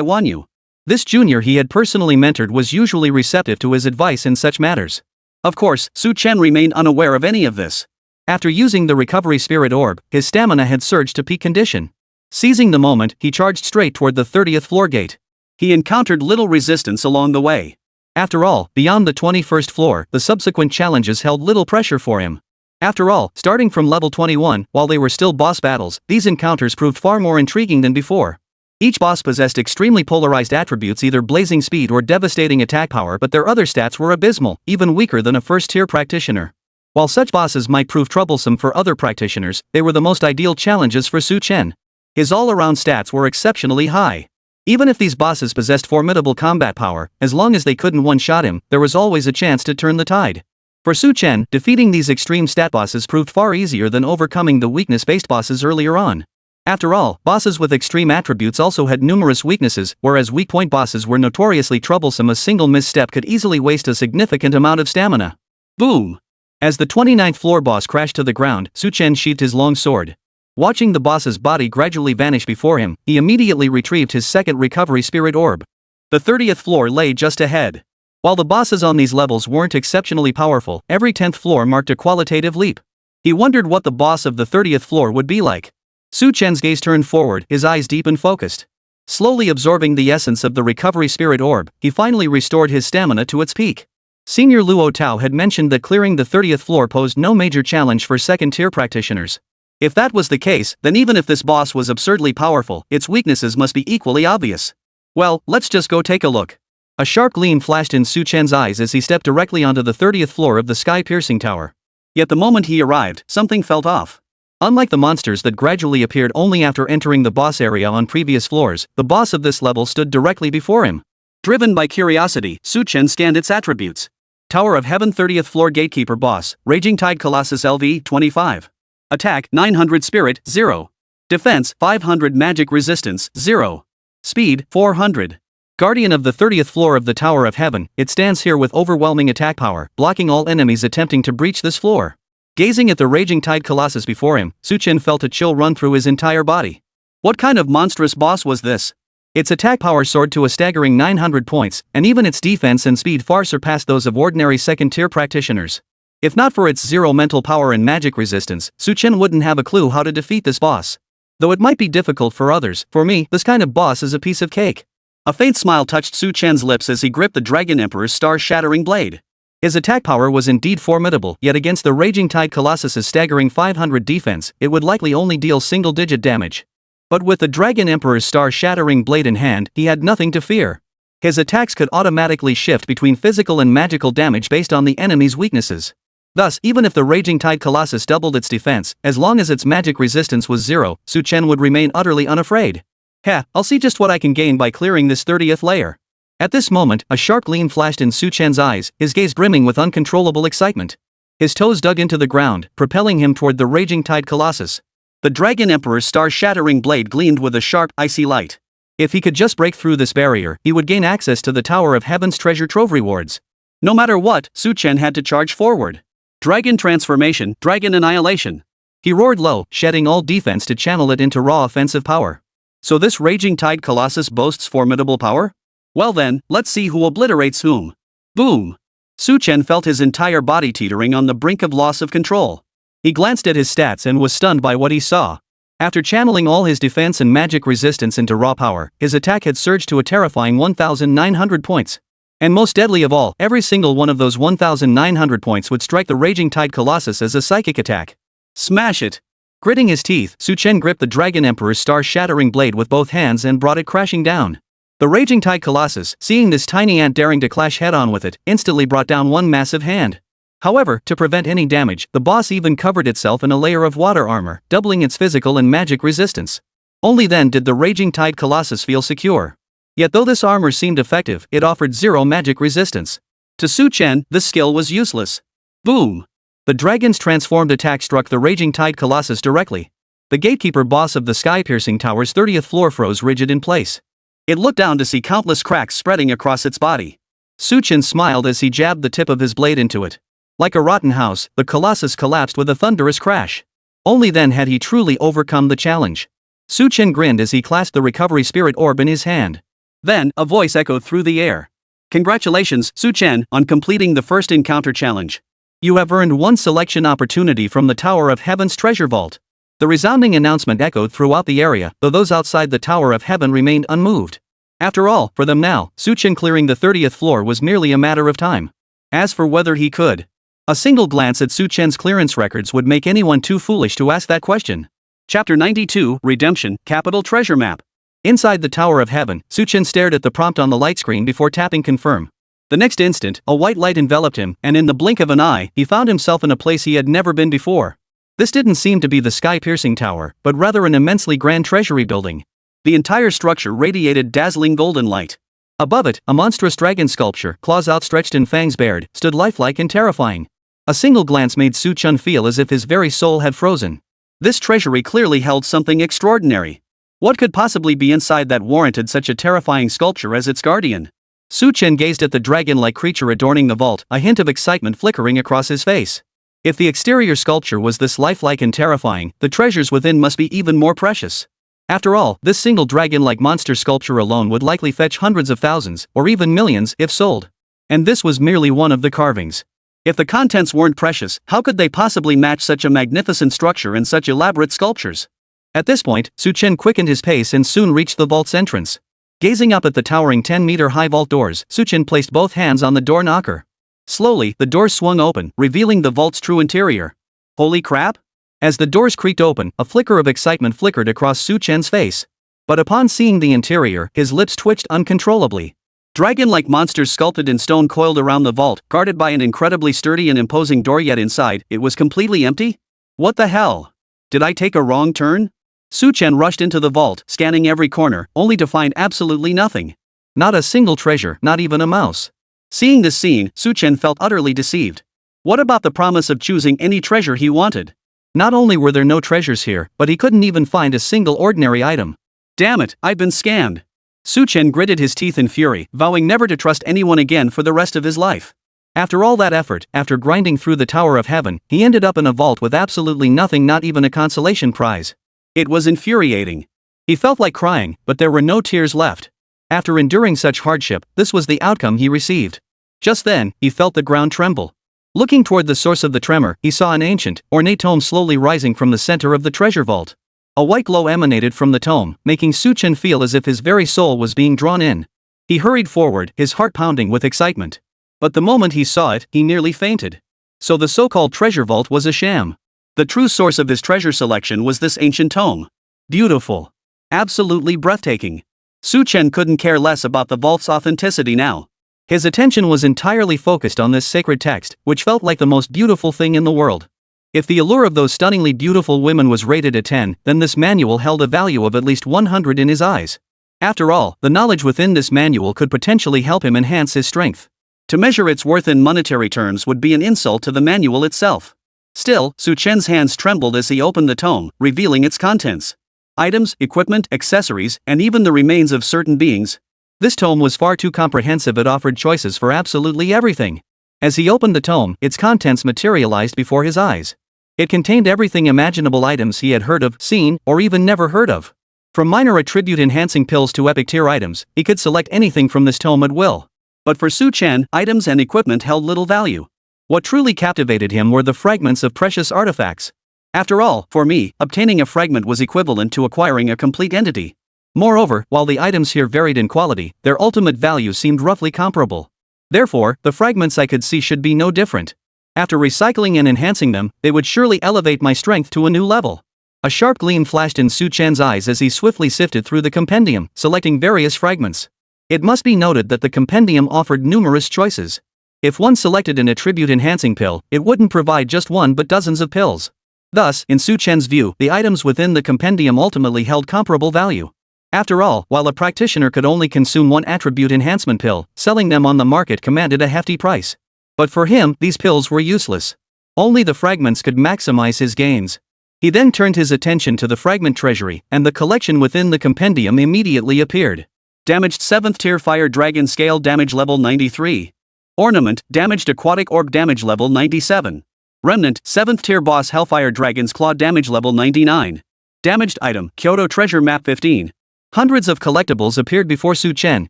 Wanyu. This junior he had personally mentored was usually receptive to his advice in such matters. Of course, Su Chen remained unaware of any of this. After using the recovery spirit orb, his stamina had surged to peak condition. Seizing the moment, he charged straight toward the 30th floor gate. He encountered little resistance along the way. After all, beyond the 21st floor, the subsequent challenges held little pressure for him. After all, starting from level 21, while they were still boss battles, these encounters proved far more intriguing than before. Each boss possessed extremely polarized attributes, either blazing speed or devastating attack power, but their other stats were abysmal, even weaker than a first-tier practitioner. While such bosses might prove troublesome for other practitioners, they were the most ideal challenges for Su Chen. His all-around stats were exceptionally high. Even if these bosses possessed formidable combat power, as long as they couldn't one-shot him, there was always a chance to turn the tide. For Su Chen, defeating these extreme stat bosses proved far easier than overcoming the weakness-based bosses earlier on. After all, bosses with extreme attributes also had numerous weaknesses, whereas weak-point bosses were notoriously troublesome. A single misstep could easily waste a significant amount of stamina. Boom! As the 29th floor boss crashed to the ground, Su Chen sheathed his long sword. Watching the boss's body gradually vanish before him, he immediately retrieved his second recovery spirit orb. The 30th floor lay just ahead. While the bosses on these levels weren't exceptionally powerful, every 10th floor marked a qualitative leap. He wondered what the boss of the 30th floor would be like. Su Chen's gaze turned forward, his eyes deep and focused. Slowly absorbing the essence of the recovery spirit orb, he finally restored his stamina to its peak. Senior Luo Tao had mentioned that clearing the 30th floor posed no major challenge for second-tier practitioners. If that was the case, then even if this boss was absurdly powerful, its weaknesses must be equally obvious. Well, let's just go take a look. A sharp gleam flashed in Su Chen's eyes as he stepped directly onto the 30th floor of the sky-piercing tower. Yet the moment he arrived, something felt off. Unlike the monsters that gradually appeared only after entering the boss area on previous floors, the boss of this level stood directly before him. Driven by curiosity, Su Chen scanned its attributes. Tower of Heaven 30th floor gatekeeper boss, Raging Tide Colossus LV 25. Attack 900 Spirit 0. Defense 500, magic resistance 0. Speed 400. Guardian of the 30th floor of the Tower of Heaven, it stands here with overwhelming attack power, blocking all enemies attempting to breach this floor. Gazing at the raging tide colossus before him, Chen felt a chill run through his entire body. What kind of monstrous boss was this? Its attack power soared to a staggering 900 points, and even its defense and speed far surpassed those of ordinary second-tier practitioners. If not for its zero mental power and magic resistance, Chen wouldn't have a clue how to defeat this boss. Though it might be difficult for others, for me, this kind of boss is a piece of cake. A faint smile touched Chen's lips as he gripped the Dragon Emperor's star-shattering blade. His attack power was indeed formidable, yet against the raging tide colossus's staggering 500 defense, it would likely only deal single-digit damage. But with the Dragon Emperor's star-shattering blade in hand, he had nothing to fear. His attacks could automatically shift between physical and magical damage based on the enemy's weaknesses. Thus, even if the raging tide colossus doubled its defense, as long as its magic resistance was 0, Chen would remain utterly unafraid. I'll see just what I can gain by clearing this 30th layer. At this moment, a sharp gleam flashed in Chen's eyes, his gaze brimming with uncontrollable excitement. His toes dug into the ground, propelling him toward the raging tide colossus. The Dragon Emperor's star-shattering blade gleamed with a sharp, icy light. If he could just break through this barrier, he would gain access to the Tower of Heaven's treasure trove rewards. No matter what, Chen had to charge forward. Dragon transformation, dragon annihilation. He roared low, shedding all defense to channel it into raw offensive power. So this raging tide colossus boasts formidable power? Well then, let's see who obliterates whom. Boom! Chen felt his entire body teetering on the brink of loss of control. He glanced at his stats and was stunned by what he saw. After channeling all his defense and magic resistance into raw power, his attack had surged to a terrifying 1,900 points. And most deadly of all, every single one of those 1,900 points would strike the raging tide colossus as a psychic attack. Smash it! Gritting his teeth, Chen gripped the Dragon Emperor's star-shattering blade with both hands and brought it crashing down. The raging tide colossus, seeing this tiny ant daring to clash head-on with it, instantly brought down one massive hand. However, to prevent any damage, the boss even covered itself in a layer of water armor, doubling its physical and magic resistance. Only then did the raging tide colossus feel secure. Yet though this armor seemed effective, it offered zero magic resistance. To Chen, this skill was useless. Boom! The dragon's transformed attack struck the raging tide colossus directly. The gatekeeper boss of the sky-piercing tower's 30th floor froze rigid in place. It looked down to see countless cracks spreading across its body. Chen smiled as he jabbed the tip of his blade into it. Like a rotten house, the colossus collapsed with a thunderous crash. Only then had he truly overcome the challenge. Chen grinned as he clasped the recovery spirit orb in his hand. Then, a voice echoed through the air. Congratulations, Chen, on completing the first encounter challenge. You have earned one selection opportunity from the Tower of Heaven's treasure vault. The resounding announcement echoed throughout the area, though those outside the Tower of Heaven remained unmoved. After all, for them now, Chen clearing the 30th floor was merely a matter of time. As for whether he could, a single glance at Chen's clearance records would make anyone too foolish to ask that question. Chapter 92, Redemption, Capital Treasure Map. Inside the Tower of Heaven, Chen stared at the prompt on the light screen before tapping confirm. The next instant, a white light enveloped him, and in the blink of an eye, he found himself in a place he had never been before. This didn't seem to be the sky-piercing tower, but rather an immensely grand treasury building. The entire structure radiated dazzling golden light. Above it, a monstrous dragon sculpture, claws outstretched and fangs bared, stood lifelike and terrifying. A single glance made Chen feel as if his very soul had frozen. This treasury clearly held something extraordinary. What could possibly be inside that warranted such a terrifying sculpture as its guardian? Chen gazed at the dragon-like creature adorning the vault, a hint of excitement flickering across his face. If the exterior sculpture was this lifelike and terrifying, the treasures within must be even more precious. After all, this single dragon-like monster sculpture alone would likely fetch hundreds of thousands, or even millions, if sold. And this was merely one of the carvings. If the contents weren't precious, how could they possibly match such a magnificent structure and such elaborate sculptures? At this point, Chen quickened his pace and soon reached the vault's entrance. Gazing up at the towering 10-meter-high vault doors, Chen placed both hands on the door knocker. Slowly, the doors swung open, revealing the vault's true interior. Holy crap! As the doors creaked open, a flicker of excitement flickered across Chen's face. But upon seeing the interior, his lips twitched uncontrollably. Dragon-like monsters sculpted in stone coiled around the vault, guarded by an incredibly sturdy and imposing door, yet inside, it was completely empty? What the hell? Did I take a wrong turn? Chen rushed into the vault, scanning every corner, only to find absolutely nothing. Not a single treasure, not even a mouse. Seeing this scene, Chen felt utterly deceived. What about the promise of choosing any treasure he wanted? Not only were there no treasures here, but he couldn't even find a single ordinary item. Damn it, I've been scammed. Su Chen gritted his teeth in fury, vowing never to trust anyone again for the rest of his life. After all that effort, after grinding through the Tower of Heaven, he ended up in a vault with absolutely nothing, not even a consolation prize. It was infuriating. He felt like crying, but there were no tears left. After enduring such hardship, this was the outcome he received. Just then, he felt the ground tremble. Looking toward the source of the tremor, he saw an ancient, ornate tome slowly rising from the center of the treasure vault. A white glow emanated from the tome, making Su Chen feel as if his very soul was being drawn in. He hurried forward, his heart pounding with excitement. But the moment he saw it, he nearly fainted. So the so-called treasure vault was a sham. The true source of his treasure selection was this ancient tome. Beautiful. Absolutely breathtaking. Su Chen couldn't care less about the vault's authenticity now. His attention was entirely focused on this sacred text, which felt like the most beautiful thing in the world. If the allure of those stunningly beautiful women was rated a 10, then this manual held a value of at least 100 in his eyes. After all, the knowledge within this manual could potentially help him enhance his strength. To measure its worth in monetary terms would be an insult to the manual itself. Still, Su Chen's hands trembled as he opened the tome, revealing its contents. Items, equipment, accessories, and even the remains of certain beings. This tome was far too comprehensive. It offered choices for absolutely everything. As he opened the tome, its contents materialized before his eyes. It contained everything imaginable, items he had heard of, seen, or even never heard of. From minor attribute-enhancing pills to epic-tier items, he could select anything from this tome at will. But for Su Chen, items and equipment held little value. What truly captivated him were the fragments of precious artifacts. After all, for me, obtaining a fragment was equivalent to acquiring a complete entity. Moreover, while the items here varied in quality, their ultimate value seemed roughly comparable. Therefore, the fragments I could see should be no different. After recycling and enhancing them, they would surely elevate my strength to a new level. A sharp gleam flashed in Su Chen's eyes as he swiftly sifted through the compendium, selecting various fragments. It must be noted that the compendium offered numerous choices. If one selected an attribute-enhancing pill, it wouldn't provide just one but dozens of pills. Thus, in Su Chen's view, the items within the compendium ultimately held comparable value. After all, while a practitioner could only consume one attribute enhancement pill, selling them on the market commanded a hefty price. But for him, these pills were useless. Only the fragments could maximize his gains. He then turned his attention to the fragment treasury, and the collection within the compendium immediately appeared. Damaged 7th tier fire dragon scale, damage level 93. Ornament, damaged aquatic orb, damage level 97. Remnant, 7th tier boss hellfire dragon's claw, damage level 99. Damaged item, Kyoto treasure map 15. Hundreds of collectibles appeared before Su Chen,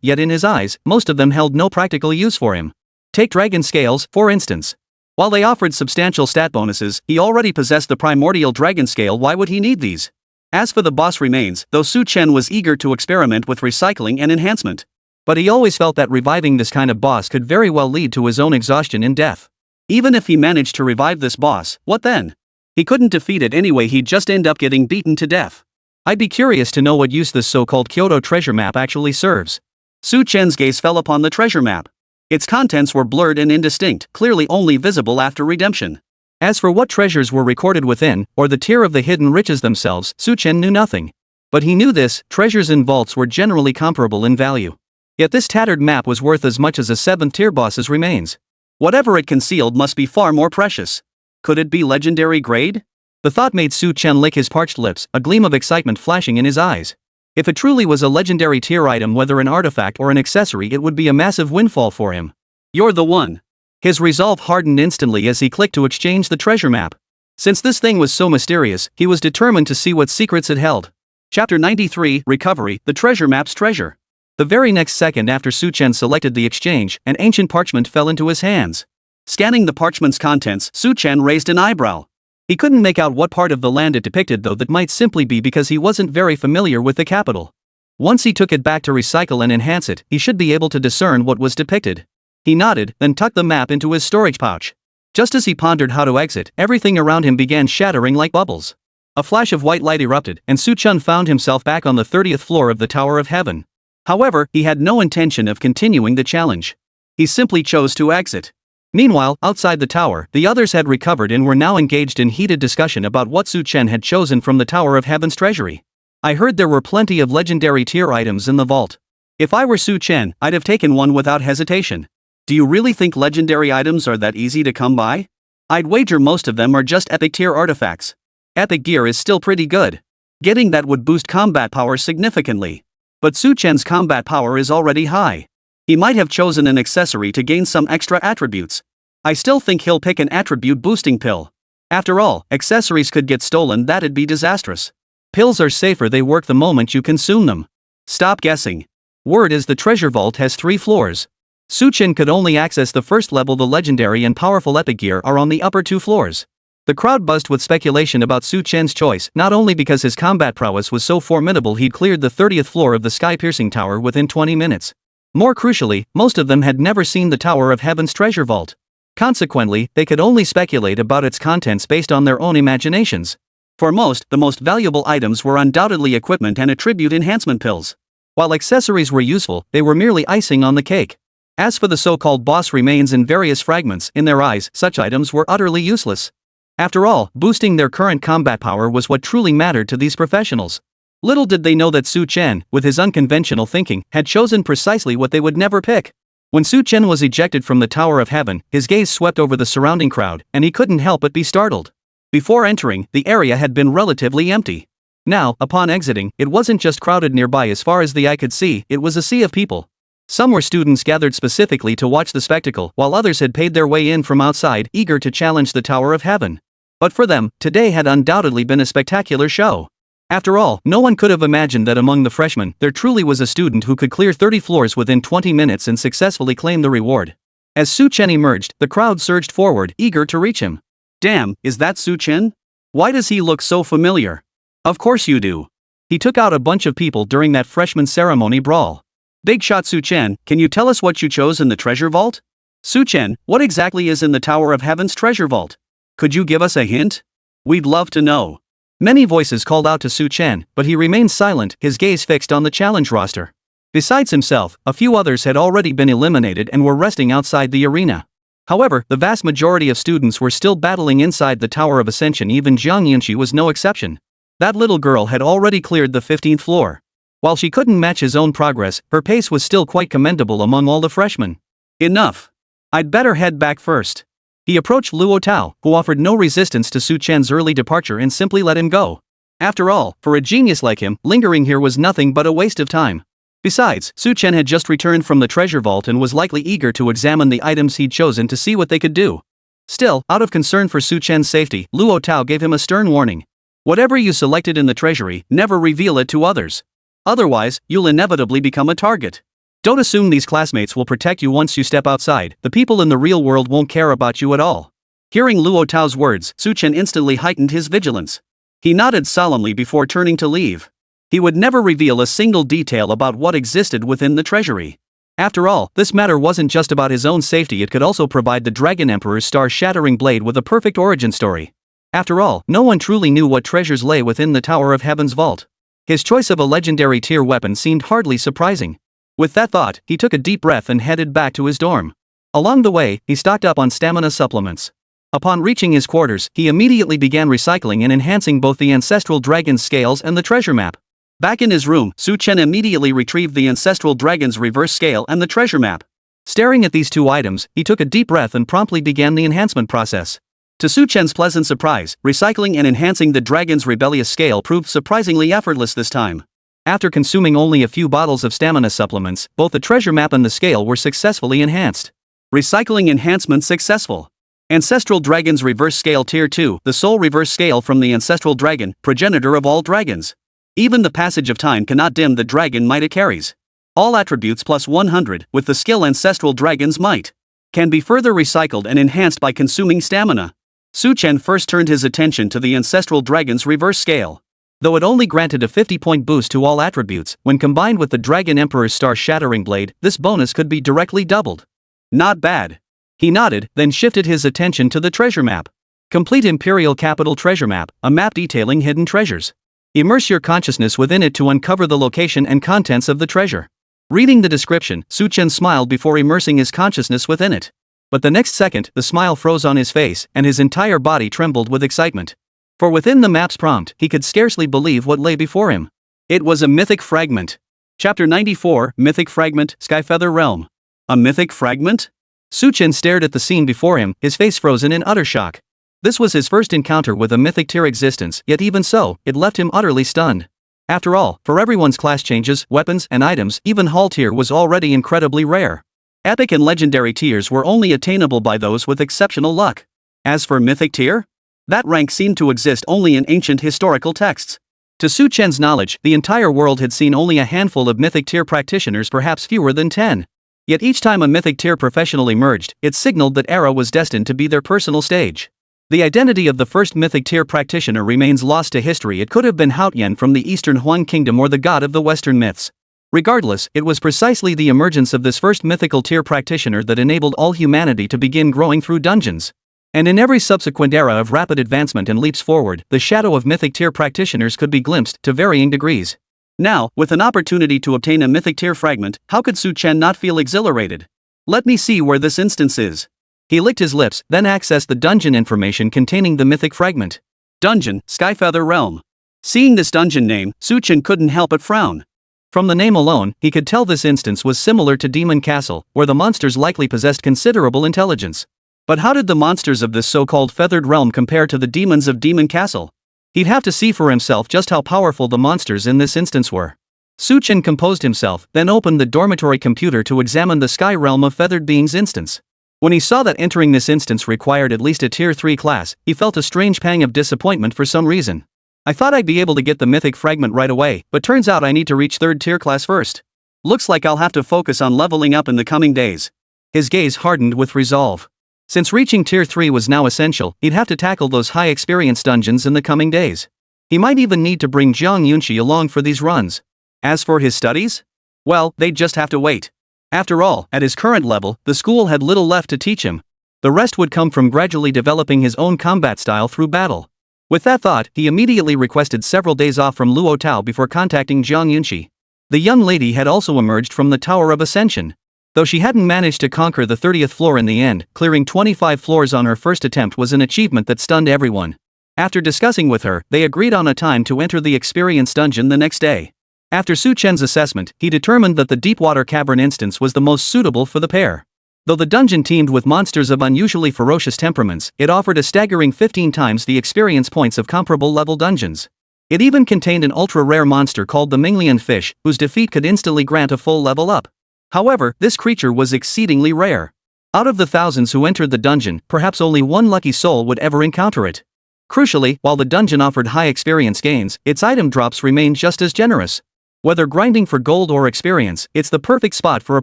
yet in his eyes, most of them held no practical use for him. Take dragon scales, for instance. While they offered substantial stat bonuses, he already possessed the primordial dragon scale. Why would he need these? As for the boss remains, though Su Chen was eager to experiment with recycling and enhancement. But he always felt that reviving this kind of boss could very well lead to his own exhaustion in death. Even if he managed to revive this boss, what then? He couldn't defeat it anyway, he'd just end up getting beaten to death. I'd be curious to know what use this so-called Kyoto treasure map actually serves. Su Chen's gaze fell upon the treasure map. Its contents were blurred and indistinct, clearly only visible after redemption. As for what treasures were recorded within, or the tier of the hidden riches themselves, Su Chen knew nothing. But he knew this: treasures in vaults were generally comparable in value. Yet this tattered map was worth as much as a 7th tier boss's remains. Whatever it concealed must be far more precious. Could it be legendary grade? The thought made Su Chen lick his parched lips, a gleam of excitement flashing in his eyes. If it truly was a legendary tier item, whether an artifact or an accessory, it would be a massive windfall for him. You're the one. His resolve hardened instantly as he clicked to exchange the treasure map. Since this thing was so mysterious, he was determined to see what secrets it held. Chapter 93, Recovery, the treasure map's treasure. The very next second after Su Chen selected the exchange, an ancient parchment fell into his hands. Scanning the parchment's contents, Su Chen raised an eyebrow. He couldn't make out what part of the land it depicted, though that might simply be because he wasn't very familiar with the capital. Once he took it back to recycle and enhance it, he should be able to discern what was depicted. He nodded, then tucked the map into his storage pouch. Just as he pondered how to exit, everything around him began shattering like bubbles. A flash of white light erupted, and Su Chen found himself back on the 30th floor of the Tower of Heaven. However, he had no intention of continuing the challenge. He simply chose to exit. Meanwhile, outside the tower, the others had recovered and were now engaged in heated discussion about what Su Chen had chosen from the Tower of Heaven's treasury. I heard there were plenty of legendary tier items in the vault. If I were Su Chen, I'd have taken one without hesitation. Do you really think legendary items are that easy to come by? I'd wager most of them are just epic tier artifacts. Epic gear is still pretty good. Getting that would boost combat power significantly. But Su Chen's combat power is already high. He might have chosen an accessory to gain some extra attributes. I still think he'll pick an attribute boosting pill. After all, accessories could get stolen, that'd be disastrous. Pills are safer, they work the moment you consume them. Stop guessing. Word is the treasure vault has 3 floors. Su Chen could only access the first level. The legendary and powerful epic gear are on the upper 2 floors. The crowd buzzed with speculation about Su Chen's choice, not only because his combat prowess was so formidable he'd cleared the 30th floor of the sky-piercing tower within 20 minutes. More crucially, most of them had never seen the Tower of Heaven's treasure vault. Consequently, they could only speculate about its contents based on their own imaginations. For most, the most valuable items were undoubtedly equipment and attribute enhancement pills. While accessories were useful, they were merely icing on the cake. As for the so-called boss remains in various fragments, in their eyes, such items were utterly useless. After all, boosting their current combat power was what truly mattered to these professionals. Little did they know that Su Chen, with his unconventional thinking, had chosen precisely what they would never pick. When Su Chen was ejected from the Tower of Heaven, his gaze swept over the surrounding crowd, and he couldn't help but be startled. Before entering, the area had been relatively empty. Now, upon exiting, it wasn't just crowded nearby. As far as the eye could see, it was a sea of people. Some were students gathered specifically to watch the spectacle, while others had paid their way in from outside, eager to challenge the Tower of Heaven. But for them, today had undoubtedly been a spectacular show. After all, no one could have imagined that among the freshmen, there truly was a student who could clear 30 floors within 20 minutes and successfully claim the reward. As Su Chen emerged, the crowd surged forward, eager to reach him. Damn, is that Su Chen? Why does he look so familiar? Of course you do. He took out a bunch of people during that freshman ceremony brawl. Big shot Su Chen, can you tell us what you chose in the treasure vault? Su Chen, what exactly is in the Tower of Heaven's treasure vault? Could you give us a hint? We'd love to know. Many voices called out to Su Chen, but he remained silent, his gaze fixed on the challenge roster. Besides himself, a few others had already been eliminated and were resting outside the arena. However, the vast majority of students were still battling inside the Tower of Ascension. Even Jiang Yunqi was no exception. That little girl had already cleared the 15th floor. While she couldn't match his own progress, her pace was still quite commendable among all the freshmen. Enough. I'd better head back first. He approached Luo Tao, who offered no resistance to Su Chen's early departure and simply let him go. After all, for a genius like him, lingering here was nothing but a waste of time. Besides, Su Chen had just returned from the treasure vault and was likely eager to examine the items he'd chosen to see what they could do. Still, out of concern for Su Chen's safety, Luo Tao gave him a stern warning. Whatever you selected in the treasury, never reveal it to others. Otherwise, you'll inevitably become a target. Don't assume these classmates will protect you once you step outside. The people in the real world won't care about you at all. Hearing Luo Tao's words, Su Chen instantly heightened his vigilance. He nodded solemnly before turning to leave. He would never reveal a single detail about what existed within the treasury. After all, this matter wasn't just about his own safety, it could also provide the Dragon Emperor's star-shattering blade with a perfect origin story. After all, no one truly knew what treasures lay within the Tower of Heaven's vault. His choice of a legendary tier weapon seemed hardly surprising. With that thought, he took a deep breath and headed back to his dorm. Along the way, he stocked up on stamina supplements. Upon reaching his quarters, he immediately began recycling and enhancing both the ancestral dragon's scales and the treasure map. Back in his room, Su Chen immediately retrieved the ancestral dragon's reverse scale and the treasure map. Staring at these two items, he took a deep breath and promptly began the enhancement process. To Su Chen's pleasant surprise, recycling and enhancing the dragon's rebellious scale proved surprisingly effortless this time. After consuming only a few bottles of stamina supplements, both the treasure map and the scale were successfully enhanced. Recycling enhancement successful. Ancestral Dragon's Reverse Scale Tier 2, the sole reverse scale from the Ancestral Dragon, progenitor of all dragons. Even the passage of time cannot dim the dragon might it carries. All attributes plus 100, with the skill Ancestral Dragon's Might, can be further recycled and enhanced by consuming stamina. Su Chen first turned his attention to the Ancestral Dragon's Reverse Scale. Though it only granted a 50-point boost to all attributes, when combined with the Dragon Emperor's star-shattering blade, this bonus could be directly doubled. Not bad. He nodded, then shifted his attention to the treasure map. Complete Imperial Capital Treasure Map, a map detailing hidden treasures. Immerse your consciousness within it to uncover the location and contents of the treasure. Reading the description, Su Chen smiled before immersing his consciousness within it. But the next second, the smile froze on his face, and his entire body trembled with excitement. For within the map's prompt, he could scarcely believe what lay before him. It was a mythic fragment. Chapter 94, Mythic Fragment, Skyfeather Realm. A mythic fragment? Su Chen stared at the scene before him, his face frozen in utter shock. This was his first encounter with a mythic tier existence, yet even so, it left him utterly stunned. After all, for everyone's class changes, weapons, and items, even Hall tier was already incredibly rare. Epic and legendary tiers were only attainable by those with exceptional luck. As for mythic tier? That rank seemed to exist only in ancient historical texts. To Su Chen's knowledge, the entire world had seen only a handful of mythic tier practitioners, perhaps fewer than 10. Yet each time a mythic tier professional emerged, it signaled that era was destined to be their personal stage. The identity of the first mythic tier practitioner remains lost to history. It could have been Haotian from the Eastern Huang Kingdom or the god of the Western myths. Regardless, it was precisely the emergence of this first mythical tier practitioner that enabled all humanity to begin growing through dungeons. And in every subsequent era of rapid advancement and leaps forward, the shadow of mythic tier practitioners could be glimpsed to varying degrees. Now, with an opportunity to obtain a mythic tier fragment, how could Su Chen not feel exhilarated? Let me see where this instance is. He licked his lips, then accessed the dungeon information containing the mythic fragment. Dungeon, Skyfeather Realm. Seeing this dungeon name, Su Chen couldn't help but frown. From the name alone, he could tell this instance was similar to Demon Castle, where the monsters likely possessed considerable intelligence. But how did the monsters of this so-called feathered realm compare to the demons of Demon Castle? He'd have to see for himself just how powerful the monsters in this instance were. Su Chen composed himself, then opened the dormitory computer to examine the Sky Realm of Feathered Beings instance. When he saw that entering this instance required at least a Tier 3 class, he felt a strange pang of disappointment for some reason. I thought I'd be able to get the mythic fragment right away, but turns out I need to reach 3rd tier class first. Looks like I'll have to focus on leveling up in the coming days. His gaze hardened with resolve. Since reaching Tier 3 was now essential, he'd have to tackle those high experience dungeons in the coming days. He might even need to bring Zhang Yunxi along for these runs. As for his studies? Well, they'd just have to wait. After all, at his current level, the school had little left to teach him. The rest would come from gradually developing his own combat style through battle. With that thought, he immediately requested several days off from Luo Tao before contacting Zhang Yunxi. The young lady had also emerged from the Tower of Ascension. Though she hadn't managed to conquer the 30th floor in the end, clearing 25 floors on her first attempt was an achievement that stunned everyone. After discussing with her, they agreed on a time to enter the experience dungeon the next day. After Su Chen's assessment, he determined that the Deepwater Cavern instance was the most suitable for the pair. Though the dungeon teemed with monsters of unusually ferocious temperaments, it offered a staggering 15 times the experience points of comparable level dungeons. It even contained an ultra-rare monster called the Minglian fish, whose defeat could instantly grant a full level up. However, this creature was exceedingly rare. Out of the thousands who entered the dungeon, perhaps only one lucky soul would ever encounter it. Crucially, while the dungeon offered high experience gains, its item drops remained just as generous. Whether grinding for gold or experience, it's the perfect spot for a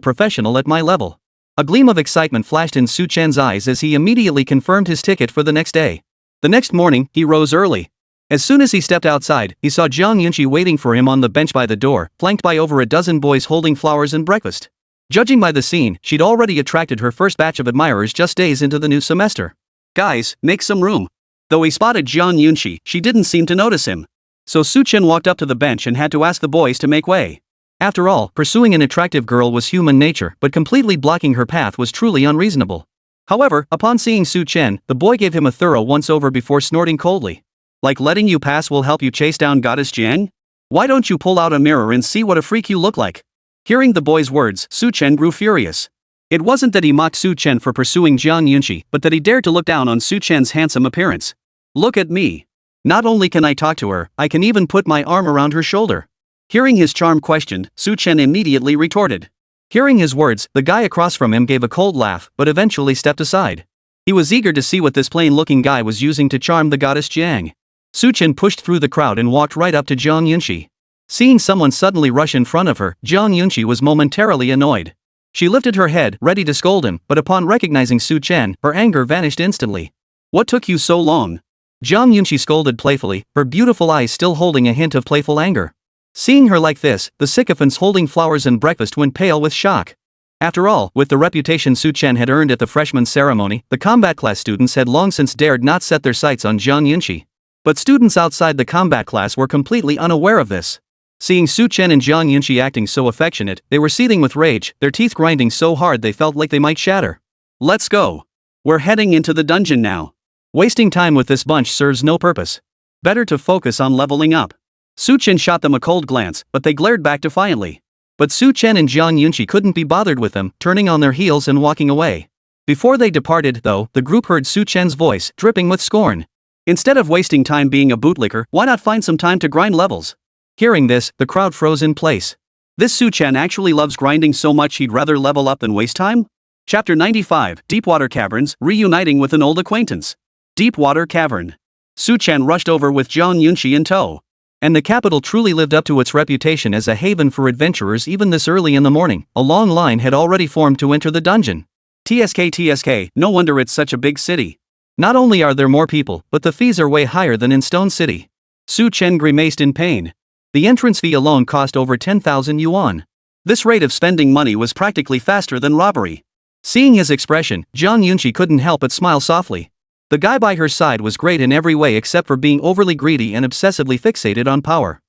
professional at my level. A gleam of excitement flashed in Su Chen's eyes as he immediately confirmed his ticket for the next day. The next morning, he rose early. As soon as he stepped outside, he saw Zhang Yunxi waiting for him on the bench by the door, flanked by over a dozen boys holding flowers and breakfast. Judging by the scene, she'd already attracted her first batch of admirers just days into the new semester. Guys, make some room. Though he spotted Zhang Yunxi, she didn't seem to notice him. So Su Chen walked up to the bench and had to ask the boys to make way. After all, pursuing an attractive girl was human nature, but completely blocking her path was truly unreasonable. However, upon seeing Su Chen, the boy gave him a thorough once-over before snorting coldly. Like letting you pass will help you chase down Goddess Jiang? Why don't you pull out a mirror and see what a freak you look like? Hearing the boy's words, Su Chen grew furious. It wasn't that he mocked Su Chen for pursuing Zhang Yunxi, but that he dared to look down on Su Chen's handsome appearance. Look at me. Not only can I talk to her, I can even put my arm around her shoulder. Hearing his charm questioned, Su Chen immediately retorted. Hearing his words, the guy across from him gave a cold laugh, but eventually stepped aside. He was eager to see what this plain-looking guy was using to charm the goddess Jiang. Su Chen pushed through the crowd and walked right up to Zhang Yunxi. Seeing someone suddenly rush in front of her, Zhang Yunxi was momentarily annoyed. She lifted her head, ready to scold him, but upon recognizing Su Chen, her anger vanished instantly. What took you so long? Zhang Yunxi scolded playfully, her beautiful eyes still holding a hint of playful anger. Seeing her like this, the sycophants holding flowers and breakfast went pale with shock. After all, with the reputation Su Chen had earned at the freshman ceremony, the combat class students had long since dared not set their sights on Zhang Yunxi. But students outside the combat class were completely unaware of this. Seeing Su Chen and Zhang Yunxi acting so affectionate, they were seething with rage, their teeth grinding so hard they felt like they might shatter. Let's go. We're heading into the dungeon now. Wasting time with this bunch serves no purpose. Better to focus on leveling up. Su Chen shot them a cold glance, but they glared back defiantly. But Su Chen and Zhang Yunxi couldn't be bothered with them, turning on their heels and walking away. Before they departed, though, the group heard Su Chen's voice, dripping with scorn. Instead of wasting time being a bootlicker, why not find some time to grind levels? Hearing this, the crowd froze in place. This Su Chen actually loves grinding so much he'd rather level up than waste time? Chapter 95, Deepwater Caverns, Reuniting with an Old Acquaintance. Deepwater Cavern. Su Chen rushed over with Zhang Yunqi in tow. And the capital truly lived up to its reputation as a haven for adventurers even this early in the morning. A long line had already formed to enter the dungeon. TSK, no wonder it's such a big city. Not only are there more people, but the fees are way higher than in Stone City. Su Chen grimaced in pain. The entrance fee alone cost over 10,000 yuan. This rate of spending money was practically faster than robbery. Seeing his expression, Zhang Yunqi couldn't help but smile softly. The guy by her side was great in every way except for being overly greedy and obsessively fixated on power.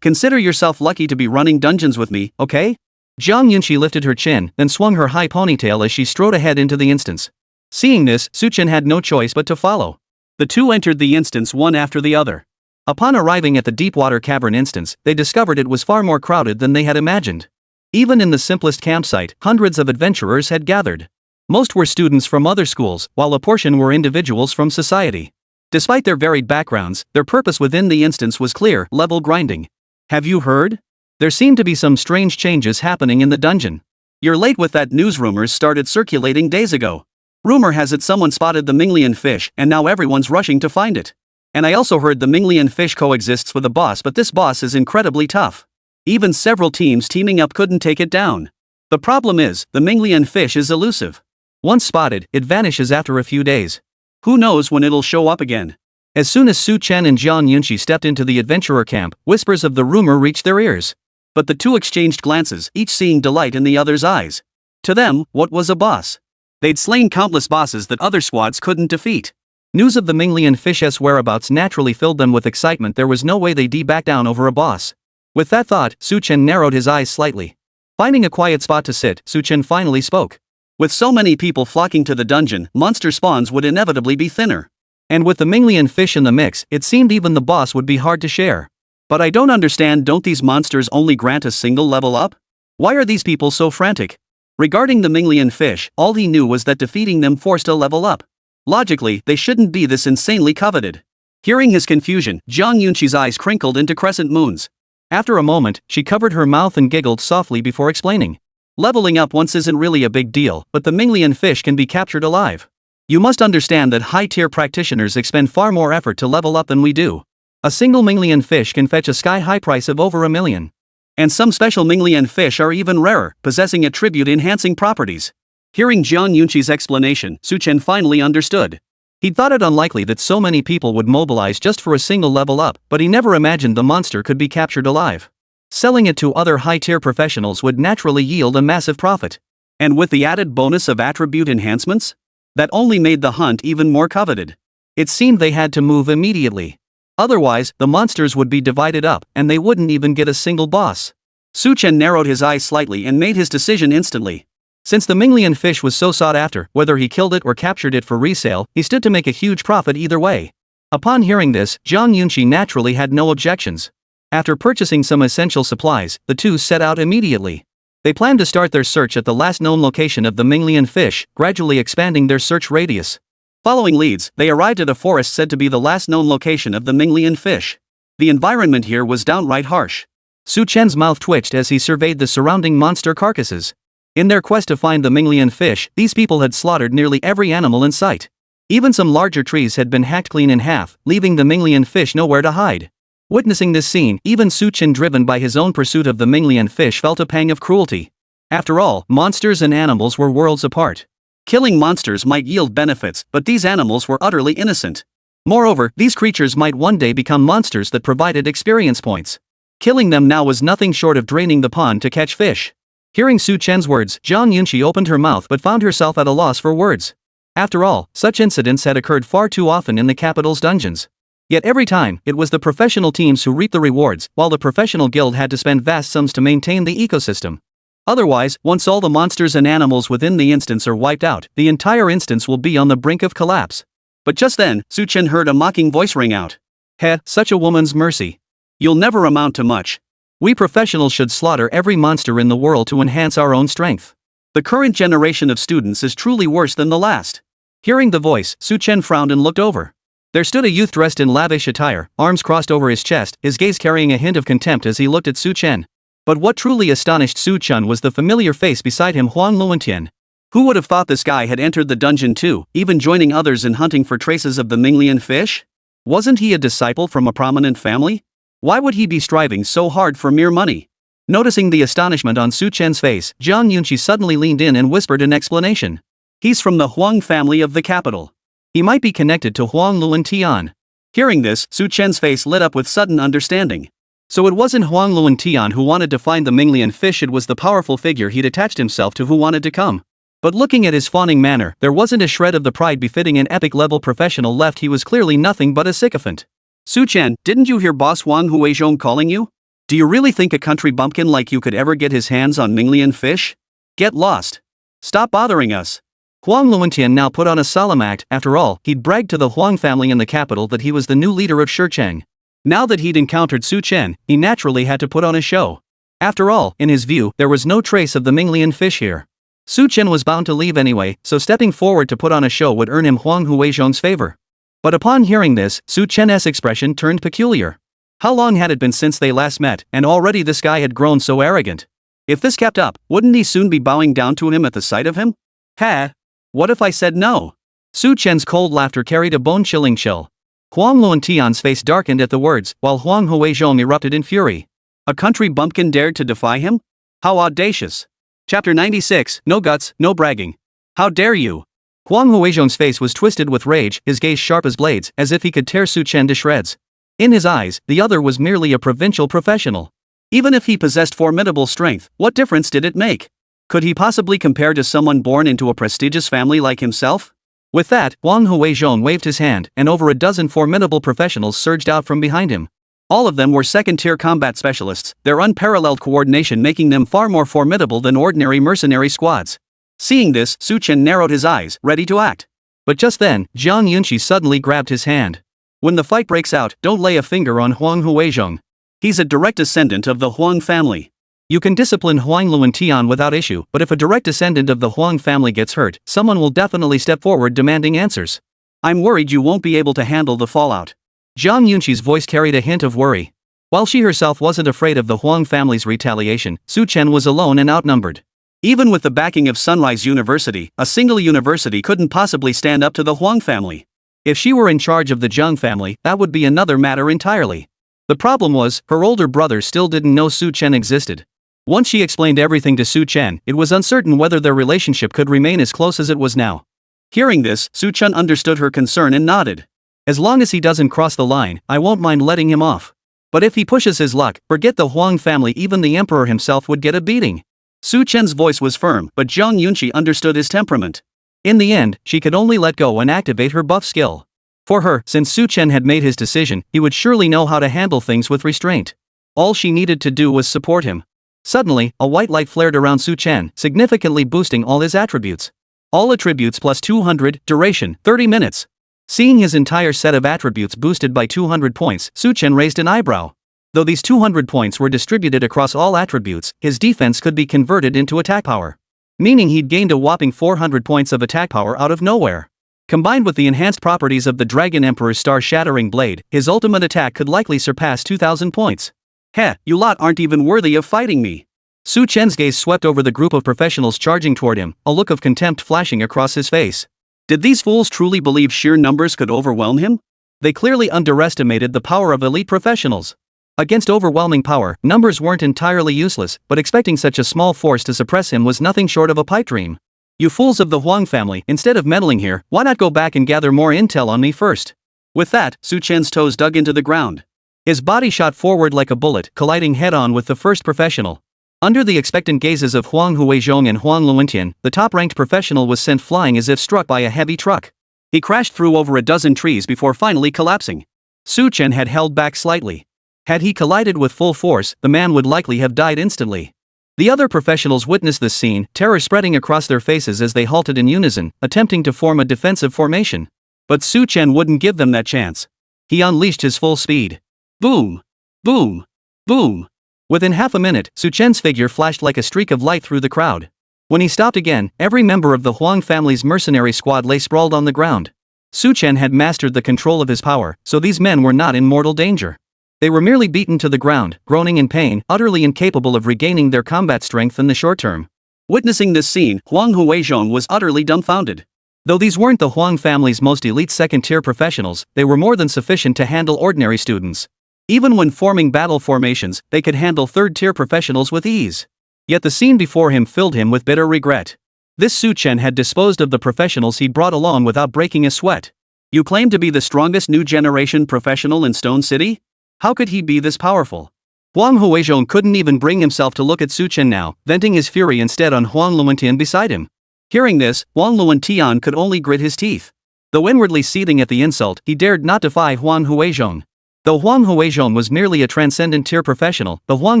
Consider yourself lucky to be running dungeons with me, okay? Zhang Yunqi lifted her chin, then swung her high ponytail as she strode ahead into the instance. Seeing this, Su Chen had no choice but to follow. The two entered the instance one after the other. Upon arriving at the Deepwater Cavern instance, they discovered it was far more crowded than they had imagined. Even in the simplest campsite, hundreds of adventurers had gathered. Most were students from other schools, while a portion were individuals from society. Despite their varied backgrounds, their purpose within the instance was clear: level grinding. Have you heard? There seem to be some strange changes happening in the dungeon. You're late with that news. Rumors started circulating days ago. Rumor has it someone spotted the Minglian fish and now everyone's rushing to find it. And I also heard the Minglian fish coexists with a boss, but this boss is incredibly tough. Even several teams teaming up couldn't take it down. The problem is, the Minglian fish is elusive. Once spotted, it vanishes after a few days. Who knows when it'll show up again? As soon as Su Chen and Zhang Yunqi stepped into the adventurer camp, whispers of the rumor reached their ears. But the two exchanged glances, each seeing delight in the other's eyes. To them, what was a boss? They'd slain countless bosses that other squads couldn't defeat. News of the Minglian fish's whereabouts naturally filled them with excitement. There was no way they'd back down over a boss. With that thought, Su Chen narrowed his eyes slightly. Finding a quiet spot to sit, Su Chen finally spoke. With so many people flocking to the dungeon, monster spawns would inevitably be thinner. And with the Minglian fish in the mix, it seemed even the boss would be hard to share. But I don't understand, don't these monsters only grant a single level up? Why are these people so frantic? Regarding the Minglian fish, all he knew was that defeating them forced a level up. Logically, they shouldn't be this insanely coveted. Hearing his confusion, Zhang Yunqi's eyes crinkled into crescent moons. After a moment, she covered her mouth and giggled softly before explaining. Leveling up once isn't really a big deal, but the Minglian fish can be captured alive. You must understand that high-tier practitioners expend far more effort to level up than we do. A single Minglian fish can fetch a sky-high price of over 1 million. And some special Minglian fish are even rarer, possessing attribute-enhancing properties. Hearing Zhang Yunqi's explanation, Su Chen finally understood. He'd thought it unlikely that so many people would mobilize just for a single level up, but he never imagined the monster could be captured alive. Selling it to other high-tier professionals would naturally yield a massive profit. And with the added bonus of attribute enhancements? That only made the hunt even more coveted. It seemed they had to move immediately. Otherwise, the monsters would be divided up, and they wouldn't even get a single boss. Su Chen narrowed his eyes slightly and made his decision instantly. Since the Minglian fish was so sought after, whether he killed it or captured it for resale, he stood to make a huge profit either way. Upon hearing this, Zhang Yunqi naturally had no objections. After purchasing some essential supplies, the two set out immediately. They planned to start their search at the last known location of the Minglian fish, gradually expanding their search radius. Following leads, they arrived at a forest said to be the last known location of the Minglian fish. The environment here was downright harsh. Su Chen's mouth twitched as he surveyed the surrounding monster carcasses. In their quest to find the Minglian fish, these people had slaughtered nearly every animal in sight. Even some larger trees had been hacked clean in half, leaving the Minglian fish nowhere to hide. Witnessing this scene, even Su Chen, driven by his own pursuit of the Minglian fish, felt a pang of cruelty. After all, monsters and animals were worlds apart. Killing monsters might yield benefits, but these animals were utterly innocent. Moreover, these creatures might one day become monsters that provided experience points. Killing them now was nothing short of draining the pond to catch fish. Hearing Su Chen's words, Zhang Yunqi opened her mouth but found herself at a loss for words. After all, such incidents had occurred far too often in the capital's dungeons. Yet every time, it was the professional teams who reaped the rewards, while the professional guild had to spend vast sums to maintain the ecosystem. Otherwise, once all the monsters and animals within the instance are wiped out, the entire instance will be on the brink of collapse. But just then, Su Chen heard a mocking voice ring out. Heh, such a woman's mercy. You'll never amount to much. We professionals should slaughter every monster in the world to enhance our own strength. The current generation of students is truly worse than the last. Hearing the voice, Chen frowned and looked over. There stood a youth dressed in lavish attire, arms crossed over his chest, his gaze carrying a hint of contempt as he looked at Chen. But what truly astonished Chen was the familiar face beside him, Huang Luentian. Who would have thought this guy had entered the dungeon too, even joining others in hunting for traces of the Minglian fish? Wasn't he a disciple from a prominent family? Why would he be striving so hard for mere money? Noticing the astonishment on Chen's face, Zhang Yunqi suddenly leaned in and whispered an explanation. He's from the Huang family of the capital. He might be connected to Huang Luentian. Hearing this, Chen's face lit up with sudden understanding. So it wasn't Huang Luentian who wanted to find the Minglian fish, it was the powerful figure he'd attached himself to who wanted to come. But looking at his fawning manner, there wasn't a shred of the pride befitting an epic-level professional left. He was clearly nothing but a sycophant. Chen, didn't you hear Boss Wang Huizhong calling you? Do you really think a country bumpkin like you could ever get his hands on Minglian fish? Get lost. Stop bothering us. Huang Luentian now put on a solemn act. After all, he'd bragged to the Huang family in the capital that he was the new leader of Shicheng. Now that he'd encountered Chen, he naturally had to put on a show. After all, in his view, there was no trace of the Minglian fish here. Chen was bound to leave anyway, so stepping forward to put on a show would earn him Huang Huizhong's favor. But upon hearing this, Chen's expression turned peculiar. How long had it been since they last met, and already this guy had grown so arrogant? If this kept up, wouldn't he soon be bowing down to him at the sight of him? Ha! What if I said no? Chen's cold laughter carried a bone-chilling chill. Huang Luentian's face darkened at the words, while Huang Huizhong erupted in fury. A country bumpkin dared to defy him? How audacious! Chapter 96, No Guts, No Bragging. How dare you? Huang Huizhong's face was twisted with rage, his gaze sharp as blades, as if he could tear Chen to shreds. In his eyes, the other was merely a provincial professional. Even if he possessed formidable strength, what difference did it make? Could he possibly compare to someone born into a prestigious family like himself? With that, Huang Huizhong waved his hand, and over a dozen formidable professionals surged out from behind him. All of them were second-tier combat specialists, their unparalleled coordination making them far more formidable than ordinary mercenary squads. Seeing this, Chen narrowed his eyes, ready to act. But just then, Zhang Yunqi suddenly grabbed his hand. When the fight breaks out, don't lay a finger on Huang Huizhong. He's a direct descendant of the Huang family. You can discipline Huang Luentian without issue, but if a direct descendant of the Huang family gets hurt, someone will definitely step forward demanding answers. I'm worried you won't be able to handle the fallout. Zhang Yunqi's voice carried a hint of worry. While she herself wasn't afraid of the Huang family's retaliation, Chen was alone and outnumbered. Even with the backing of Sunrise University, a single university couldn't possibly stand up to the Huang family. If she were in charge of the Zheng family, that would be another matter entirely. The problem was, her older brother still didn't know Chen existed. Once she explained everything to Chen, it was uncertain whether their relationship could remain as close as it was now. Hearing this, Chen understood her concern and nodded. As long as he doesn't cross the line, I won't mind letting him off. But if he pushes his luck, forget the Huang family, even the emperor himself would get a beating. Chen's voice was firm, but Zhang Yunqi understood his temperament. In the end, she could only let go and activate her buff skill. For her, since Chen had made his decision, he would surely know how to handle things with restraint. All she needed to do was support him. Suddenly, a white light flared around Chen, significantly boosting all his attributes. All attributes plus 200, duration, 30 minutes. Seeing his entire set of attributes boosted by 200 points, Chen raised an eyebrow. Though these 200 points were distributed across all attributes, his defense could be converted into attack power. Meaning he'd gained a whopping 400 points of attack power out of nowhere. Combined with the enhanced properties of the Dragon Emperor's star-shattering blade, his ultimate attack could likely surpass 2,000 points. Heh, you lot aren't even worthy of fighting me. Chen's gaze swept over the group of professionals charging toward him, a look of contempt flashing across his face. Did these fools truly believe sheer numbers could overwhelm him? They clearly underestimated the power of elite professionals. Against overwhelming power, numbers weren't entirely useless, but expecting such a small force to suppress him was nothing short of a pipe dream. You fools of the Huang family, instead of meddling here, why not go back and gather more intel on me first? With that, Chen's toes dug into the ground. His body shot forward like a bullet, colliding head-on with the first professional. Under the expectant gazes of Huang Huizhong and Huang Luentian, the top-ranked professional was sent flying as if struck by a heavy truck. He crashed through over a dozen trees before finally collapsing. Chen had held back slightly. Had he collided with full force, the man would likely have died instantly. The other professionals witnessed this scene, terror spreading across their faces as they halted in unison, attempting to form a defensive formation. But Chen wouldn't give them that chance. He unleashed his full speed. Boom! Boom! Boom! Within half a minute, Chen's figure flashed like a streak of light through the crowd. When he stopped again, every member of the Huang family's mercenary squad lay sprawled on the ground. Su Chen had mastered the control of his power, so these men were not in mortal danger. They were merely beaten to the ground, groaning in pain, utterly incapable of regaining their combat strength in the short term. Witnessing this scene, Huang Huizhong was utterly dumbfounded. Though these weren't the Huang family's most elite second-tier professionals, they were more than sufficient to handle ordinary students. Even when forming battle formations, they could handle third-tier professionals with ease. Yet the scene before him filled him with bitter regret. This Su Chen had disposed of the professionals he'd brought along without breaking a sweat. You claim to be the strongest new generation professional in Stone City? How could he be this powerful? Huang Huizhong couldn't even bring himself to look at Su Chen now, venting his fury instead on Huang Luantian beside him. Hearing this, Huang Luantian could only grit his teeth. Though inwardly seething at the insult, he dared not defy Huang Huizhong. Though Huang Huizhong was merely a transcendent tier professional, the Huang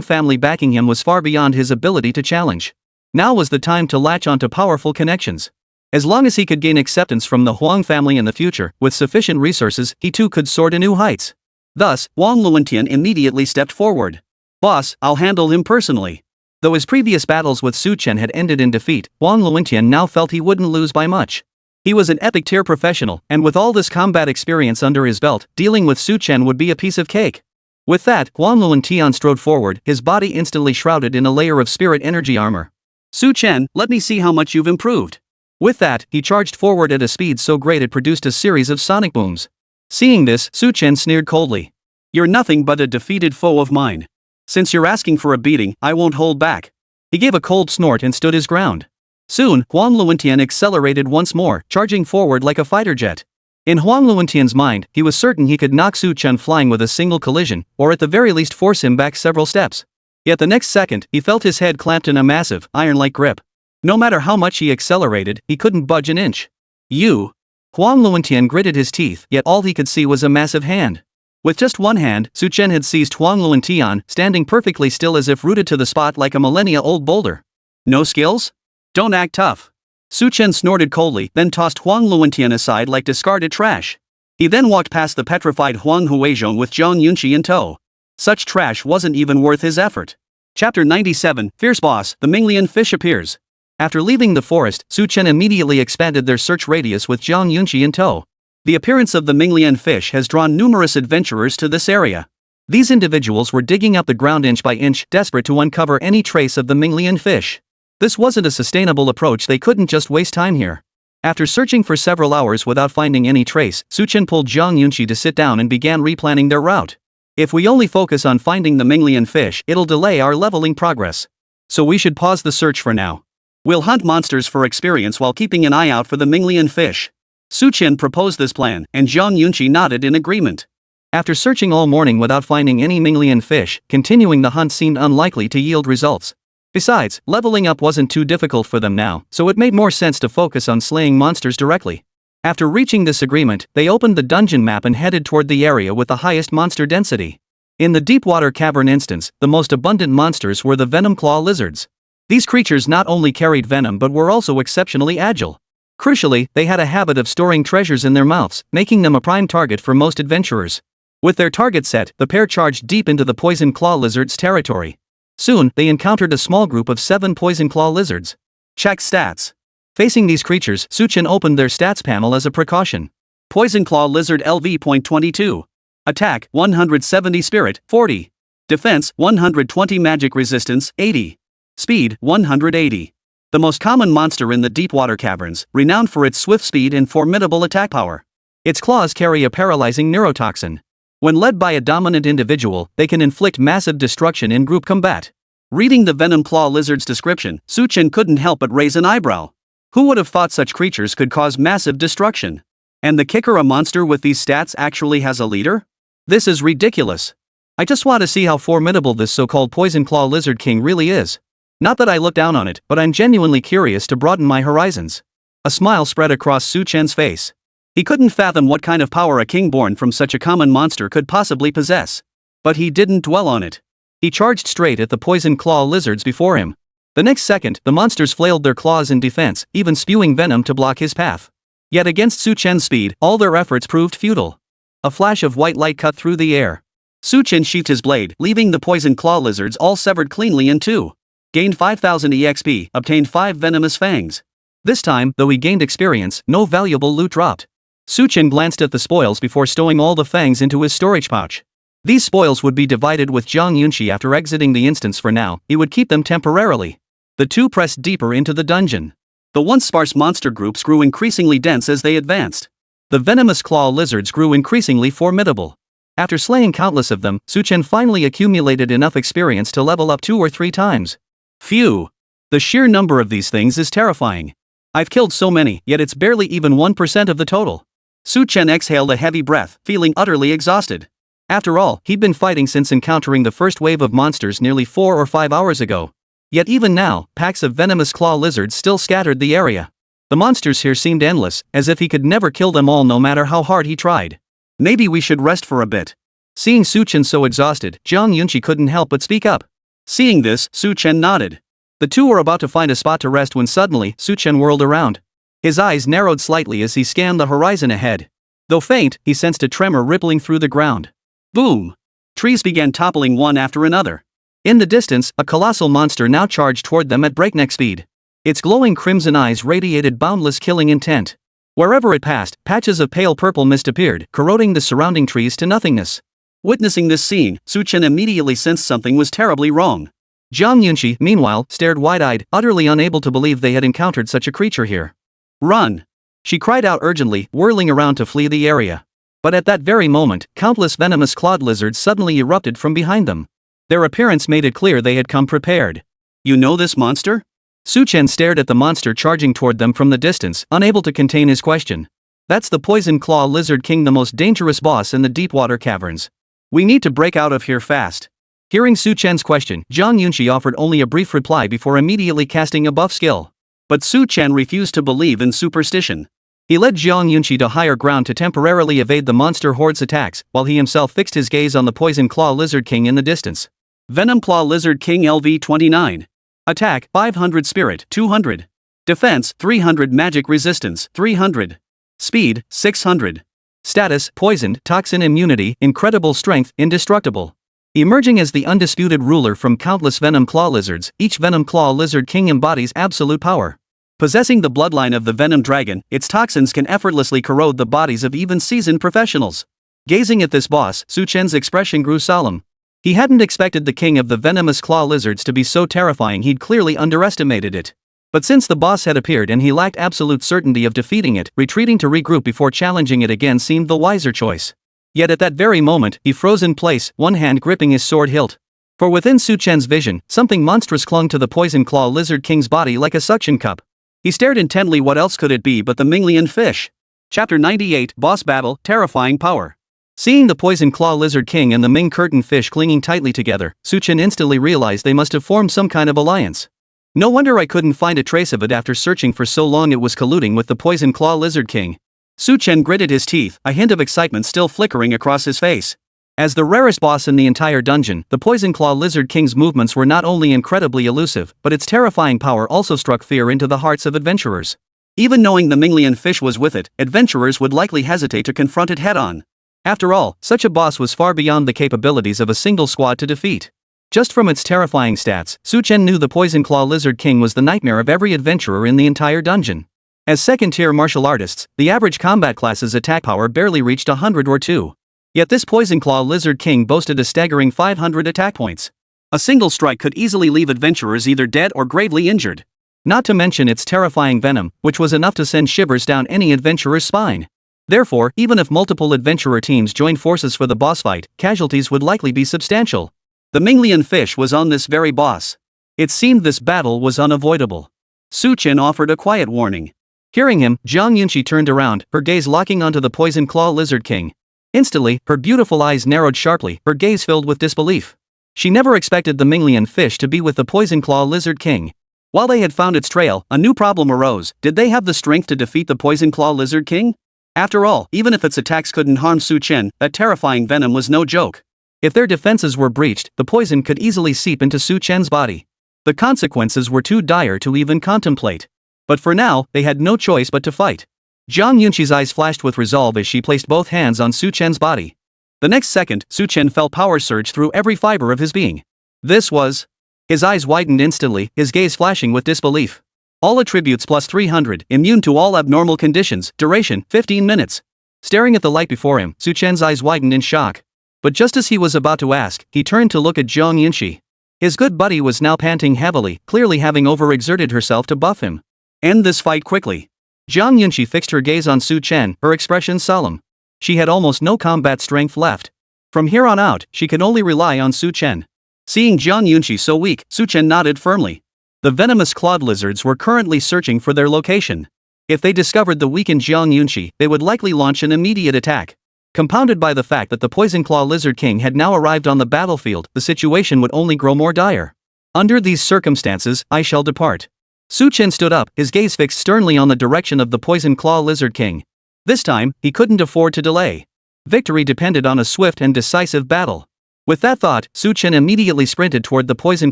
family backing him was far beyond his ability to challenge. Now was the time to latch onto powerful connections. As long as he could gain acceptance from the Huang family in the future, with sufficient resources, he too could soar to new heights. Thus, Huang Luantian immediately stepped forward. "Boss, I'll handle him personally." Though his previous battles with Su Chen had ended in defeat, Huang Luantian now felt he wouldn't lose by much. He was an epic tier professional, and with all this combat experience under his belt, dealing with Su Chen would be a piece of cake. With that, Huang Luantian strode forward, his body instantly shrouded in a layer of spirit energy armor. "Su Chen, let me see how much you've improved." With that, he charged forward at a speed so great it produced a series of sonic booms. Seeing this, Su Chen sneered coldly. "You're nothing but a defeated foe of mine. Since you're asking for a beating, I won't hold back." He gave a cold snort and stood his ground. Soon, Huang Luantian accelerated once more, charging forward like a fighter jet. In Huang Luantian's mind, he was certain he could knock Su Chen flying with a single collision, or at the very least force him back several steps. Yet the next second, he felt his head clamped in a massive, iron-like grip. No matter how much he accelerated, he couldn't budge an inch. "You!" Huang Luantian gritted his teeth, yet all he could see was a massive hand. With just one hand, Su Chen had seized Huang Luantian, standing perfectly still as if rooted to the spot like a millennia-old boulder. "No skills? Don't act tough." Su Chen snorted coldly, then tossed Huang Luantian aside like discarded trash. He then walked past the petrified Huang Huizhong with Zhang Yunqi in tow. Such trash wasn't even worth his effort. Chapter 97, Fierce Boss, the Minglian Fish appears. After leaving the forest, Su Chen immediately expanded their search radius with Zhang Yunqi in tow. The appearance of the Minglian fish has drawn numerous adventurers to this area. These individuals were digging up the ground inch by inch, desperate to uncover any trace of the Minglian fish. This wasn't a sustainable approach, they couldn't just waste time here. After searching for several hours without finding any trace, Su Chen pulled Zhang Yunqi to sit down and began replanning their route. "If we only focus on finding the Minglian fish, it'll delay our leveling progress. So we should pause the search for now. We'll hunt monsters for experience while keeping an eye out for the Minglian fish." Su Chen proposed this plan, and Zhang Yunqi nodded in agreement. After searching all morning without finding any Minglian fish, continuing the hunt seemed unlikely to yield results. Besides, leveling up wasn't too difficult for them now, so it made more sense to focus on slaying monsters directly. After reaching this agreement, they opened the dungeon map and headed toward the area with the highest monster density. In the deepwater cavern instance, the most abundant monsters were the venom claw lizards. These creatures not only carried venom but were also exceptionally agile. Crucially, they had a habit of storing treasures in their mouths, making them a prime target for most adventurers. With their target set, the pair charged deep into the poison claw lizards' territory. Soon, they encountered a small group of 7 poison claw lizards. Check stats. Facing these creatures, Su Chen opened their stats panel as a precaution. Poison claw lizard LV.22. Attack, 170 spirit, 40. Defense, 120 magic resistance, 80. Speed, 180. The most common monster in the deepwater caverns, renowned for its swift speed and formidable attack power. Its claws carry a paralyzing neurotoxin. When led by a dominant individual, they can inflict massive destruction in group combat. Reading the venom claw lizard's description, Su Chen couldn't help but raise an eyebrow. Who would have thought such creatures could cause massive destruction? And the kicker, a monster with these stats actually has a leader? This is ridiculous. I just want to see how formidable this so-called poison claw lizard king really is. Not that I look down on it, but I'm genuinely curious to broaden my horizons. A smile spread across Su Chen's face. He couldn't fathom what kind of power a king born from such a common monster could possibly possess. But he didn't dwell on it. He charged straight at the poison claw lizards before him. The next second, the monsters flailed their claws in defense, even spewing venom to block his path. Yet against Su Chen's speed, all their efforts proved futile. A flash of white light cut through the air. Su Chen sheathed his blade, leaving the poison claw lizards all severed cleanly in two. Gained 5000 EXP, obtained 5 venomous fangs. This time, though he gained experience, no valuable loot dropped. Su Chen glanced at the spoils before stowing all the fangs into his storage pouch. These spoils would be divided with Zhang Yunqi after exiting the instance. For now, he would keep them temporarily. The two pressed deeper into the dungeon. The once sparse monster groups grew increasingly dense as they advanced. The venomous claw lizards grew increasingly formidable. After slaying countless of them, Su Chen finally accumulated enough experience to level up 2 or 3 times. Phew! The sheer number of these things is terrifying. I've killed so many, yet it's barely even 1% of the total. Su Chen exhaled a heavy breath, feeling utterly exhausted. After all, he'd been fighting since encountering the first wave of monsters nearly 4 or 5 hours ago. Yet even now, packs of venomous claw lizards still scattered the area. The monsters here seemed endless, as if he could never kill them all no matter how hard he tried. Maybe we should rest for a bit. Seeing Su Chen so exhausted, Zhang Yunqi couldn't help but speak up. Seeing this, Su Chen nodded. The two were about to find a spot to rest when suddenly, Su Chen whirled around. His eyes narrowed slightly as he scanned the horizon ahead. Though faint, he sensed a tremor rippling through the ground. Boom! Trees began toppling one after another. In the distance, a colossal monster now charged toward them at breakneck speed. Its glowing crimson eyes radiated boundless killing intent. Wherever it passed, patches of pale purple mist appeared, corroding the surrounding trees to nothingness. Witnessing this scene, Su Chen immediately sensed something was terribly wrong. Zhang Yunqi, meanwhile, stared wide-eyed, utterly unable to believe they had encountered such a creature here. Run! She cried out urgently, whirling around to flee the area. But at that very moment, countless venomous clawed lizards suddenly erupted from behind them. Their appearance made it clear they had come prepared. You know this monster? Su Chen stared at the monster charging toward them from the distance, unable to contain his question. That's the Poison Claw Lizard King, the most dangerous boss in the deep-water caverns. We need to break out of here fast. Hearing Su Chen's question, Zhang Yunqi offered only a brief reply before immediately casting a buff skill. But Su Chen refused to believe in superstition. He led Zhang Yunqi to higher ground to temporarily evade the monster horde's attacks, while he himself fixed his gaze on the Poison Claw Lizard King in the distance. Venom Claw Lizard King LV-29. Attack, 500 Spirit, 200. Defense, 300 Magic Resistance, 300. Speed, 600. Status, Poisoned, Toxin Immunity, Incredible Strength, Indestructible. Emerging as the undisputed ruler from countless Venom Claw Lizards, each Venom Claw Lizard King embodies absolute power. Possessing the bloodline of the Venom Dragon, its toxins can effortlessly corrode the bodies of even seasoned professionals. Gazing at this boss, Su Chen's expression grew solemn. He hadn't expected the king of the venomous claw lizards to be so terrifying. He'd clearly underestimated it. But since the boss had appeared and he lacked absolute certainty of defeating it, retreating to regroup before challenging it again seemed the wiser choice. Yet at that very moment, he froze in place, one hand gripping his sword hilt. For within Su Chen's vision, something monstrous clung to the Poison Claw Lizard King's body like a suction cup. He stared intently. What else could it be but the Minglian fish? Chapter 98, Boss Battle, Terrifying Power. Seeing the Poison Claw Lizard King and the Ming Curtain fish clinging tightly together, Su Chen instantly realized they must have formed some kind of alliance. No wonder I couldn't find a trace of it after searching for so long. It was colluding with the Poison Claw Lizard King. Su Chen gritted his teeth, a hint of excitement still flickering across his face. As the rarest boss in the entire dungeon, the Poison Claw Lizard King's movements were not only incredibly elusive, but its terrifying power also struck fear into the hearts of adventurers. Even knowing the Minglian fish was with it, adventurers would likely hesitate to confront it head-on. After all, such a boss was far beyond the capabilities of a single squad to defeat. Just from its terrifying stats, Su Chen knew the Poison Claw Lizard King was the nightmare of every adventurer in the entire dungeon. As second-tier martial artists, the average combat class's attack power barely reached 100 or 2. Yet this Poison Claw Lizard King boasted a staggering 500 attack points. A single strike could easily leave adventurers either dead or gravely injured. Not to mention its terrifying venom, which was enough to send shivers down any adventurer's spine. Therefore, even if multiple adventurer teams joined forces for the boss fight, casualties would likely be substantial. The Minglian fish was on this very boss. It seemed this battle was unavoidable. Su Chen offered a quiet warning. Hearing him, Zhang Yunqi turned around, her gaze locking onto the Poison Claw Lizard King. Instantly, her beautiful eyes narrowed sharply, her gaze filled with disbelief. She never expected the Minglian fish to be with the Poison Claw Lizard King. While they had found its trail, a new problem arose. Did they have the strength to defeat the Poison Claw Lizard King? After all, even if its attacks couldn't harm Su Chen, that terrifying venom was no joke. If their defenses were breached, the poison could easily seep into Su Chen's body. The consequences were too dire to even contemplate. But for now, they had no choice but to fight. Zhang Yunqi's eyes flashed with resolve as she placed both hands on Su Chen's body. The next second, Su Chen felt power surge through every fiber of his being. This was His eyes widened instantly, his gaze flashing with disbelief. All attributes plus 300, immune to all abnormal conditions, duration 15 minutes. Staring at the light before him, Su Chen's eyes widened in shock. But just as he was about to ask, he turned to look at Zhong Yunxi. His good buddy was now panting heavily, clearly having overexerted herself to buff him. End this fight quickly. Zhong Yunxi fixed her gaze on Su Chen, her expression solemn. She had almost no combat strength left. From here on out, she could only rely on Su Chen. Seeing Zhong Yunxi so weak, Su Chen nodded firmly. The venomous clawed lizards were currently searching for their location. If they discovered the weakened Zhong Yunxi, they would likely launch an immediate attack. Compounded by the fact that the Poison Claw Lizard King had now arrived on the battlefield, the situation would only grow more dire. Under these circumstances, I shall depart. Su Chen stood up, his gaze fixed sternly on the direction of the Poison Claw Lizard King. This time, he couldn't afford to delay. Victory depended on a swift and decisive battle. With that thought, Su Chen immediately sprinted toward the Poison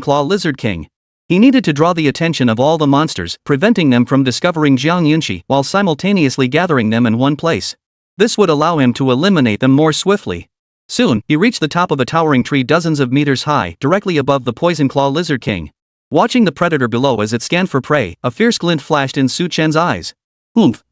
Claw Lizard King. He needed to draw the attention of all the monsters, preventing them from discovering Zhong Yunxi while simultaneously gathering them in one place. This would allow him to eliminate them more swiftly. Soon, he reached the top of a towering tree dozens of meters high, directly above the Poison Claw Lizard King. Watching the predator below as it scanned for prey, a fierce glint flashed in Su Chen's eyes.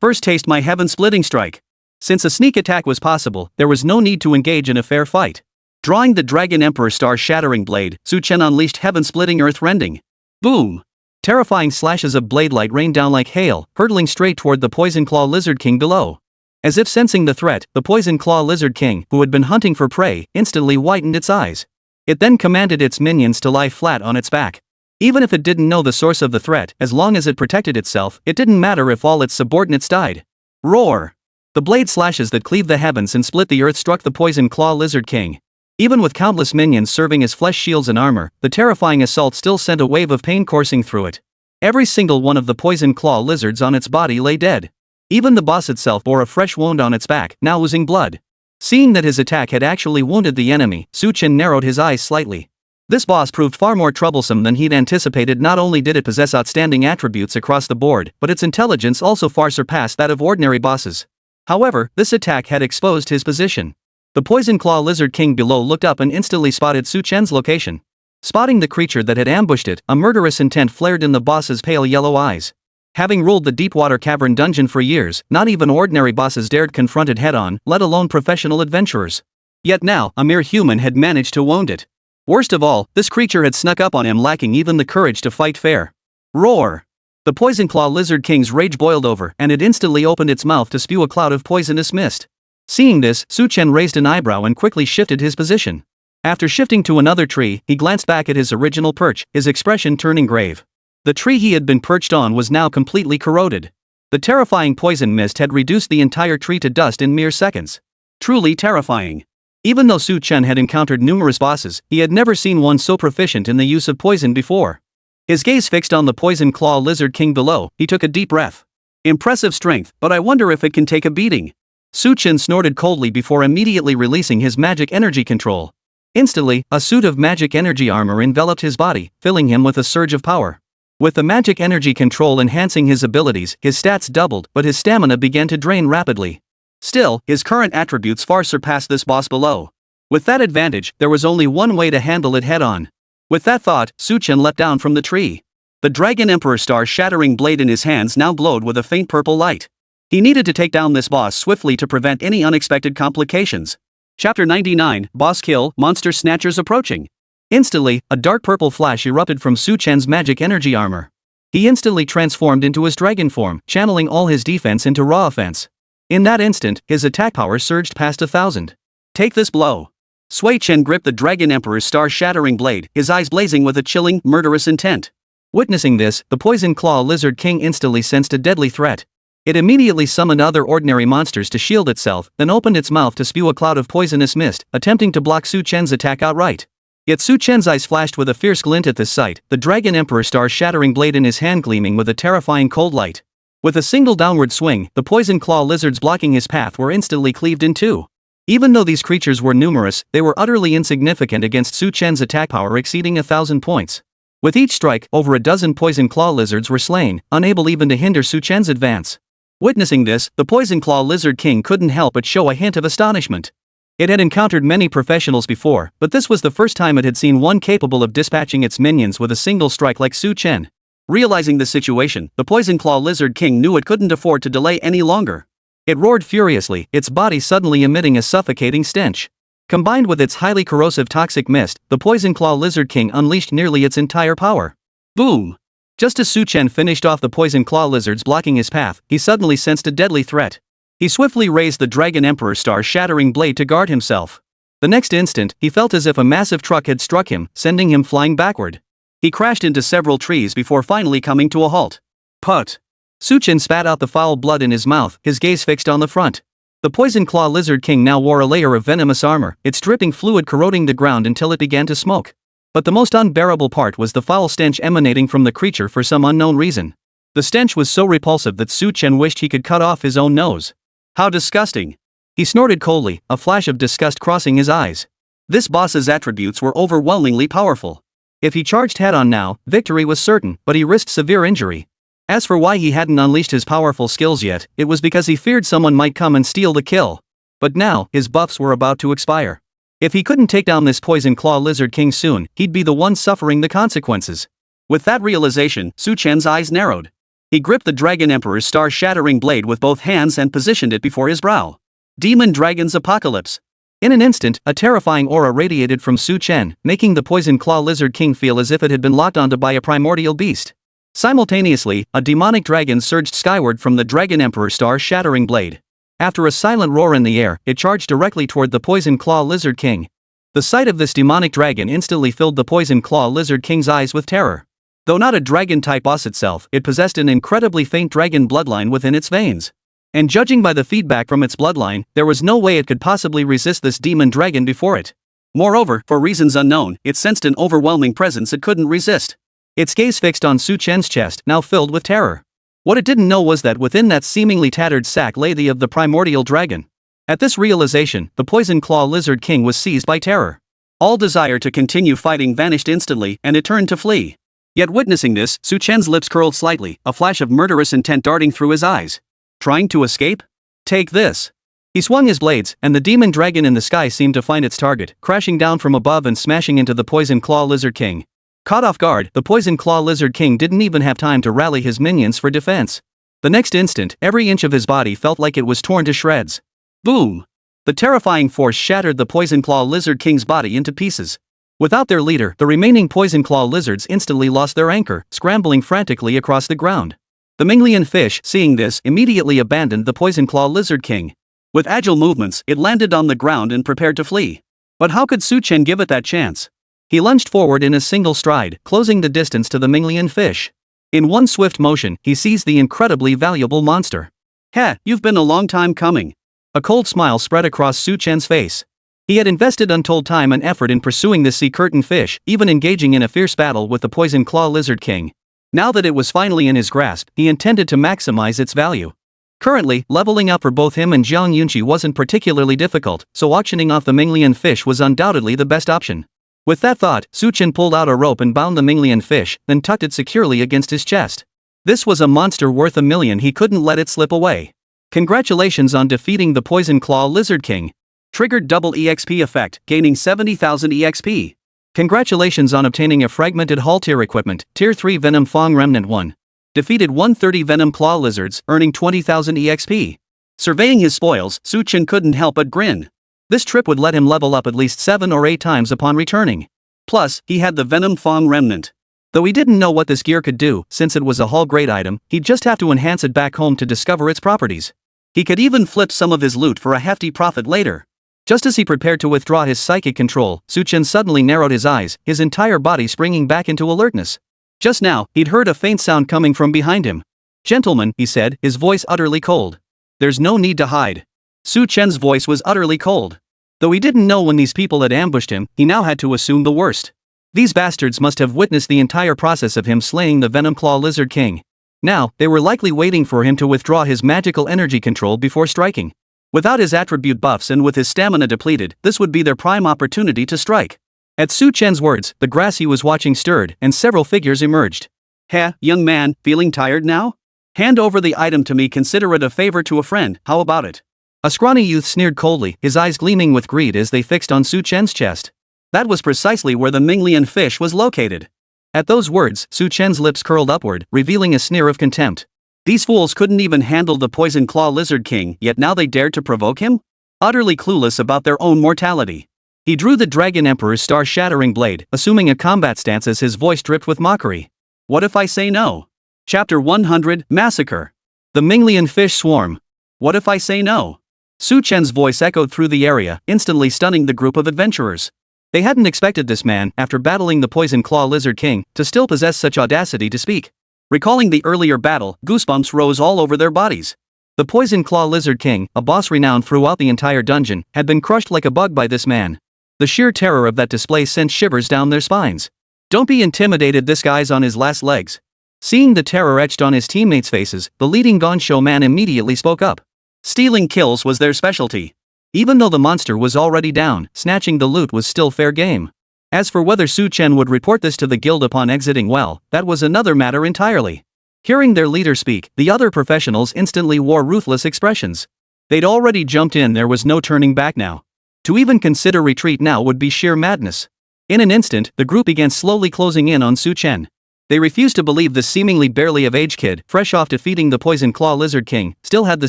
First taste my heaven-splitting strike. Since a sneak attack was possible, there was no need to engage in a fair fight. Drawing the Dragon Emperor star-shattering blade, Su Chen unleashed heaven-splitting earth-rending. Boom! Terrifying slashes of blade light rained down like hail, hurtling straight toward the Poison Claw Lizard King below. As if sensing the threat, the Poison Claw Lizard King, who had been hunting for prey, instantly whitened its eyes. It then commanded its minions to lie flat on its back. Even if it didn't know the source of the threat, as long as it protected itself, it didn't matter if all its subordinates died. Roar! The blade slashes that cleaved the heavens and split the earth struck the Poison Claw Lizard King. Even with countless minions serving as flesh shields and armor, the terrifying assault still sent a wave of pain coursing through it. Every single one of the Poison Claw lizards on its body lay dead. Even the boss itself bore a fresh wound on its back, now oozing blood. Seeing that his attack had actually wounded the enemy, Su Chen narrowed his eyes slightly. This boss proved far more troublesome than he'd anticipated. Not only did it possess outstanding attributes across the board, but its intelligence also far surpassed that of ordinary bosses. However, this attack had exposed his position. The Poison Claw Lizard King below looked up and instantly spotted Su Chen's location. Spotting the creature that had ambushed it, a murderous intent flared in the boss's pale yellow eyes. Having ruled the Deepwater Cavern dungeon for years, not even ordinary bosses dared confront it head-on, let alone professional adventurers. Yet now, a mere human had managed to wound it. Worst of all, this creature had snuck up on him, lacking even the courage to fight fair. Roar! The Poison Claw Lizard King's rage boiled over, and it instantly opened its mouth to spew a cloud of poisonous mist. Seeing this, Su Chen raised an eyebrow and quickly shifted his position. After shifting to another tree, he glanced back at his original perch, his expression turning grave. The tree he had been perched on was now completely corroded. The terrifying poison mist had reduced the entire tree to dust in mere seconds. Truly terrifying. Even though Su Chen had encountered numerous bosses, he had never seen one so proficient in the use of poison before. His gaze fixed on the Poison Claw Lizard King below, he took a deep breath. Impressive strength, but I wonder if it can take a beating. Su Chen snorted coldly before immediately releasing his magic energy control. Instantly, a suit of magic energy armor enveloped his body, filling him with a surge of power. With the magic energy control enhancing his abilities, his stats doubled, but his stamina began to drain rapidly. Still, his current attributes far surpassed this boss below. With that advantage, there was only one way to handle it head-on. With that thought, Su Chen leapt down from the tree. The Dragon Emperor star-shattering blade in his hands now glowed with a faint purple light. He needed to take down this boss swiftly to prevent any unexpected complications. Chapter 99, Boss Kill, Monster Snatchers Approaching. Instantly, a dark purple flash erupted from Su Chen's magic energy armor. He instantly transformed into his dragon form, channeling all his defense into raw offense. In that instant, his attack power surged past 1,000. Take this blow. Sui Chen gripped the Dragon Emperor's star-shattering blade, his eyes blazing with a chilling, murderous intent. Witnessing this, the Poison Claw Lizard King instantly sensed a deadly threat. It immediately summoned other ordinary monsters to shield itself, then opened its mouth to spew a cloud of poisonous mist, attempting to block Su Chen's attack outright. Yet Su Chen's eyes flashed with a fierce glint at this sight, the Dragon Emperor star-shattering blade in his hand gleaming with a terrifying cold light. With a single downward swing, the Poison Claw lizards blocking his path were instantly cleaved in two. Even though these creatures were numerous, they were utterly insignificant against Su Chen's attack power exceeding 1,000 points. With each strike, over a dozen Poison Claw lizards were slain, unable even to hinder Su Chen's advance. Witnessing this, the Poison Claw Lizard King couldn't help but show a hint of astonishment. It had encountered many professionals before, but this was the first time it had seen one capable of dispatching its minions with a single strike like Su Chen. Realizing the situation, the Poison Claw Lizard King knew it couldn't afford to delay any longer. It roared furiously, its body suddenly emitting a suffocating stench. Combined with its highly corrosive toxic mist, the Poison Claw Lizard King unleashed nearly its entire power. Boom! Just as Su Chen finished off the Poison Claw Lizards blocking his path, he suddenly sensed a deadly threat. He swiftly raised the Dragon Emperor star-shattering blade to guard himself. The next instant, he felt as if a massive truck had struck him, sending him flying backward. He crashed into several trees before finally coming to a halt. Put! Su Chen spat out the foul blood in his mouth, his gaze fixed on the front. The Poison Claw Lizard King now wore a layer of venomous armor, its dripping fluid corroding the ground until it began to smoke. But the most unbearable part was the foul stench emanating from the creature for some unknown reason. The stench was so repulsive that Su Chen wished he could cut off his own nose. How disgusting! He snorted coldly, a flash of disgust crossing his eyes. This boss's attributes were overwhelmingly powerful. If he charged head-on now, victory was certain, but he risked severe injury. As for why he hadn't unleashed his powerful skills yet, it was because he feared someone might come and steal the kill. But now, his buffs were about to expire. If he couldn't take down this Poison Claw Lizard King soon, he'd be the one suffering the consequences. With that realization, Su Chen's eyes narrowed. He gripped the Dragon Emperor's star-shattering blade with both hands and positioned it before his brow. Demon Dragon's Apocalypse. In an instant, a terrifying aura radiated from Su Chen, making the Poison Claw Lizard King feel as if it had been locked onto by a primordial beast. Simultaneously, a demonic dragon surged skyward from the Dragon Emperor's star-shattering blade. After a silent roar in the air, it charged directly toward the Poison Claw Lizard King. The sight of this demonic dragon instantly filled the Poison Claw Lizard King's eyes with terror. Though not a dragon-type boss itself, it possessed an incredibly faint dragon bloodline within its veins. And judging by the feedback from its bloodline, there was no way it could possibly resist this demon dragon before it. Moreover, for reasons unknown, it sensed an overwhelming presence it couldn't resist. Its gaze fixed on Su Chen's chest, now filled with terror. What it didn't know was that within that seemingly tattered sack lay the of the primordial dragon. At this realization, the Poison Claw Lizard King was seized by terror. All desire to continue fighting vanished instantly, and it turned to flee. Yet witnessing this, Su Chen's lips curled slightly, a flash of murderous intent darting through his eyes. Trying to escape? Take this. He swung his blades, and the demon dragon in the sky seemed to find its target, crashing down from above and smashing into the Poison Claw Lizard King. Caught off guard, the Poison Claw Lizard King didn't even have time to rally his minions for defense. The next instant, every inch of his body felt like it was torn to shreds. Boom! The terrifying force shattered the Poison Claw Lizard King's body into pieces. Without their leader, the remaining Poison Claw Lizards instantly lost their anchor, scrambling frantically across the ground. The Minglian fish, seeing this, immediately abandoned the Poison Claw Lizard King. With agile movements, it landed on the ground and prepared to flee. But how could Su Chen give it that chance? He lunged forward in a single stride, closing the distance to the Minglian fish. In one swift motion, he seized the incredibly valuable monster. Heh, you've been a long time coming. A cold smile spread across Su Chen's face. He had invested untold time and effort in pursuing this sea curtain fish, even engaging in a fierce battle with the Poison Claw Lizard King. Now that it was finally in his grasp, he intended to maximize its value. Currently, leveling up for both him and Jiang Yunqi wasn't particularly difficult, so auctioning off the Minglian fish was undoubtedly the best option. With that thought, Su Chen pulled out a rope and bound the Minglian fish, then tucked it securely against his chest. This was a monster worth $1 million, he couldn't let it slip away. Congratulations on defeating the Poison Claw Lizard King. Triggered double EXP effect, gaining 70,000 EXP. Congratulations on obtaining a fragmented hull tier equipment, Tier 3 Venom Fang Remnant 1. Defeated 130 Venom Claw Lizards, earning 20,000 EXP. Surveying his spoils, Su Chen couldn't help but grin. This trip would let him level up at least 7 or 8 times upon returning. Plus, he had the Venom Fang Remnant. Though he didn't know what this gear could do, since it was a hull-grade item, he'd just have to enhance it back home to discover its properties. He could even flip some of his loot for a hefty profit later. Just as he prepared to withdraw his psychic control, Su Chen suddenly narrowed his eyes, his entire body springing back into alertness. Just now, he'd heard a faint sound coming from behind him. "Gentlemen," he said, his voice utterly cold. "There's no need to hide." Su Chen's voice was utterly cold. Though he didn't know when these people had ambushed him, he now had to assume the worst. These bastards must have witnessed the entire process of him slaying the Venom Claw Lizard King. Now, they were likely waiting for him to withdraw his magical energy control before striking. Without his attribute buffs and with his stamina depleted, this would be their prime opportunity to strike. At Su Chen's words, the grass he was watching stirred, and several figures emerged. "Heh, young man, feeling tired now? Hand over the item to me, consider it a favor to a friend, how about it?" A scrawny youth sneered coldly, his eyes gleaming with greed as they fixed on Su Chen's chest. That was precisely where the Minglian fish was located. At those words, Su Chen's lips curled upward, revealing a sneer of contempt. These fools couldn't even handle the Poison Claw Lizard King, yet now they dared to provoke him? Utterly clueless about their own mortality. He drew the Dragon Emperor's star-shattering blade, assuming a combat stance as his voice dripped with mockery. What if I say no? Chapter 100, Massacre. The Minglian Fish Swarm. What if I say no? Su Chen's voice echoed through the area, instantly stunning the group of adventurers. They hadn't expected this man, after battling the Poison Claw Lizard King, to still possess such audacity to speak. Recalling the earlier battle, goosebumps rose all over their bodies. The Poison Claw Lizard King, a boss renowned throughout the entire dungeon, had been crushed like a bug by this man. The sheer terror of that display sent shivers down their spines. Don't be intimidated, this guy's on his last legs. Seeing the terror etched on his teammates' faces, the leading Gonsho man immediately spoke up. Stealing kills was their specialty. Even though the monster was already down, snatching the loot was still fair game. As for whether Su Chen would report this to the guild upon exiting, well, that was another matter entirely. Hearing their leader speak, the other professionals instantly wore ruthless expressions. They'd already jumped in, there was no turning back now. To even consider retreat now would be sheer madness. In an instant, the group began slowly closing in on Su Chen. They refused to believe this seemingly barely of age kid, fresh off defeating the Poison Claw Lizard King, still had the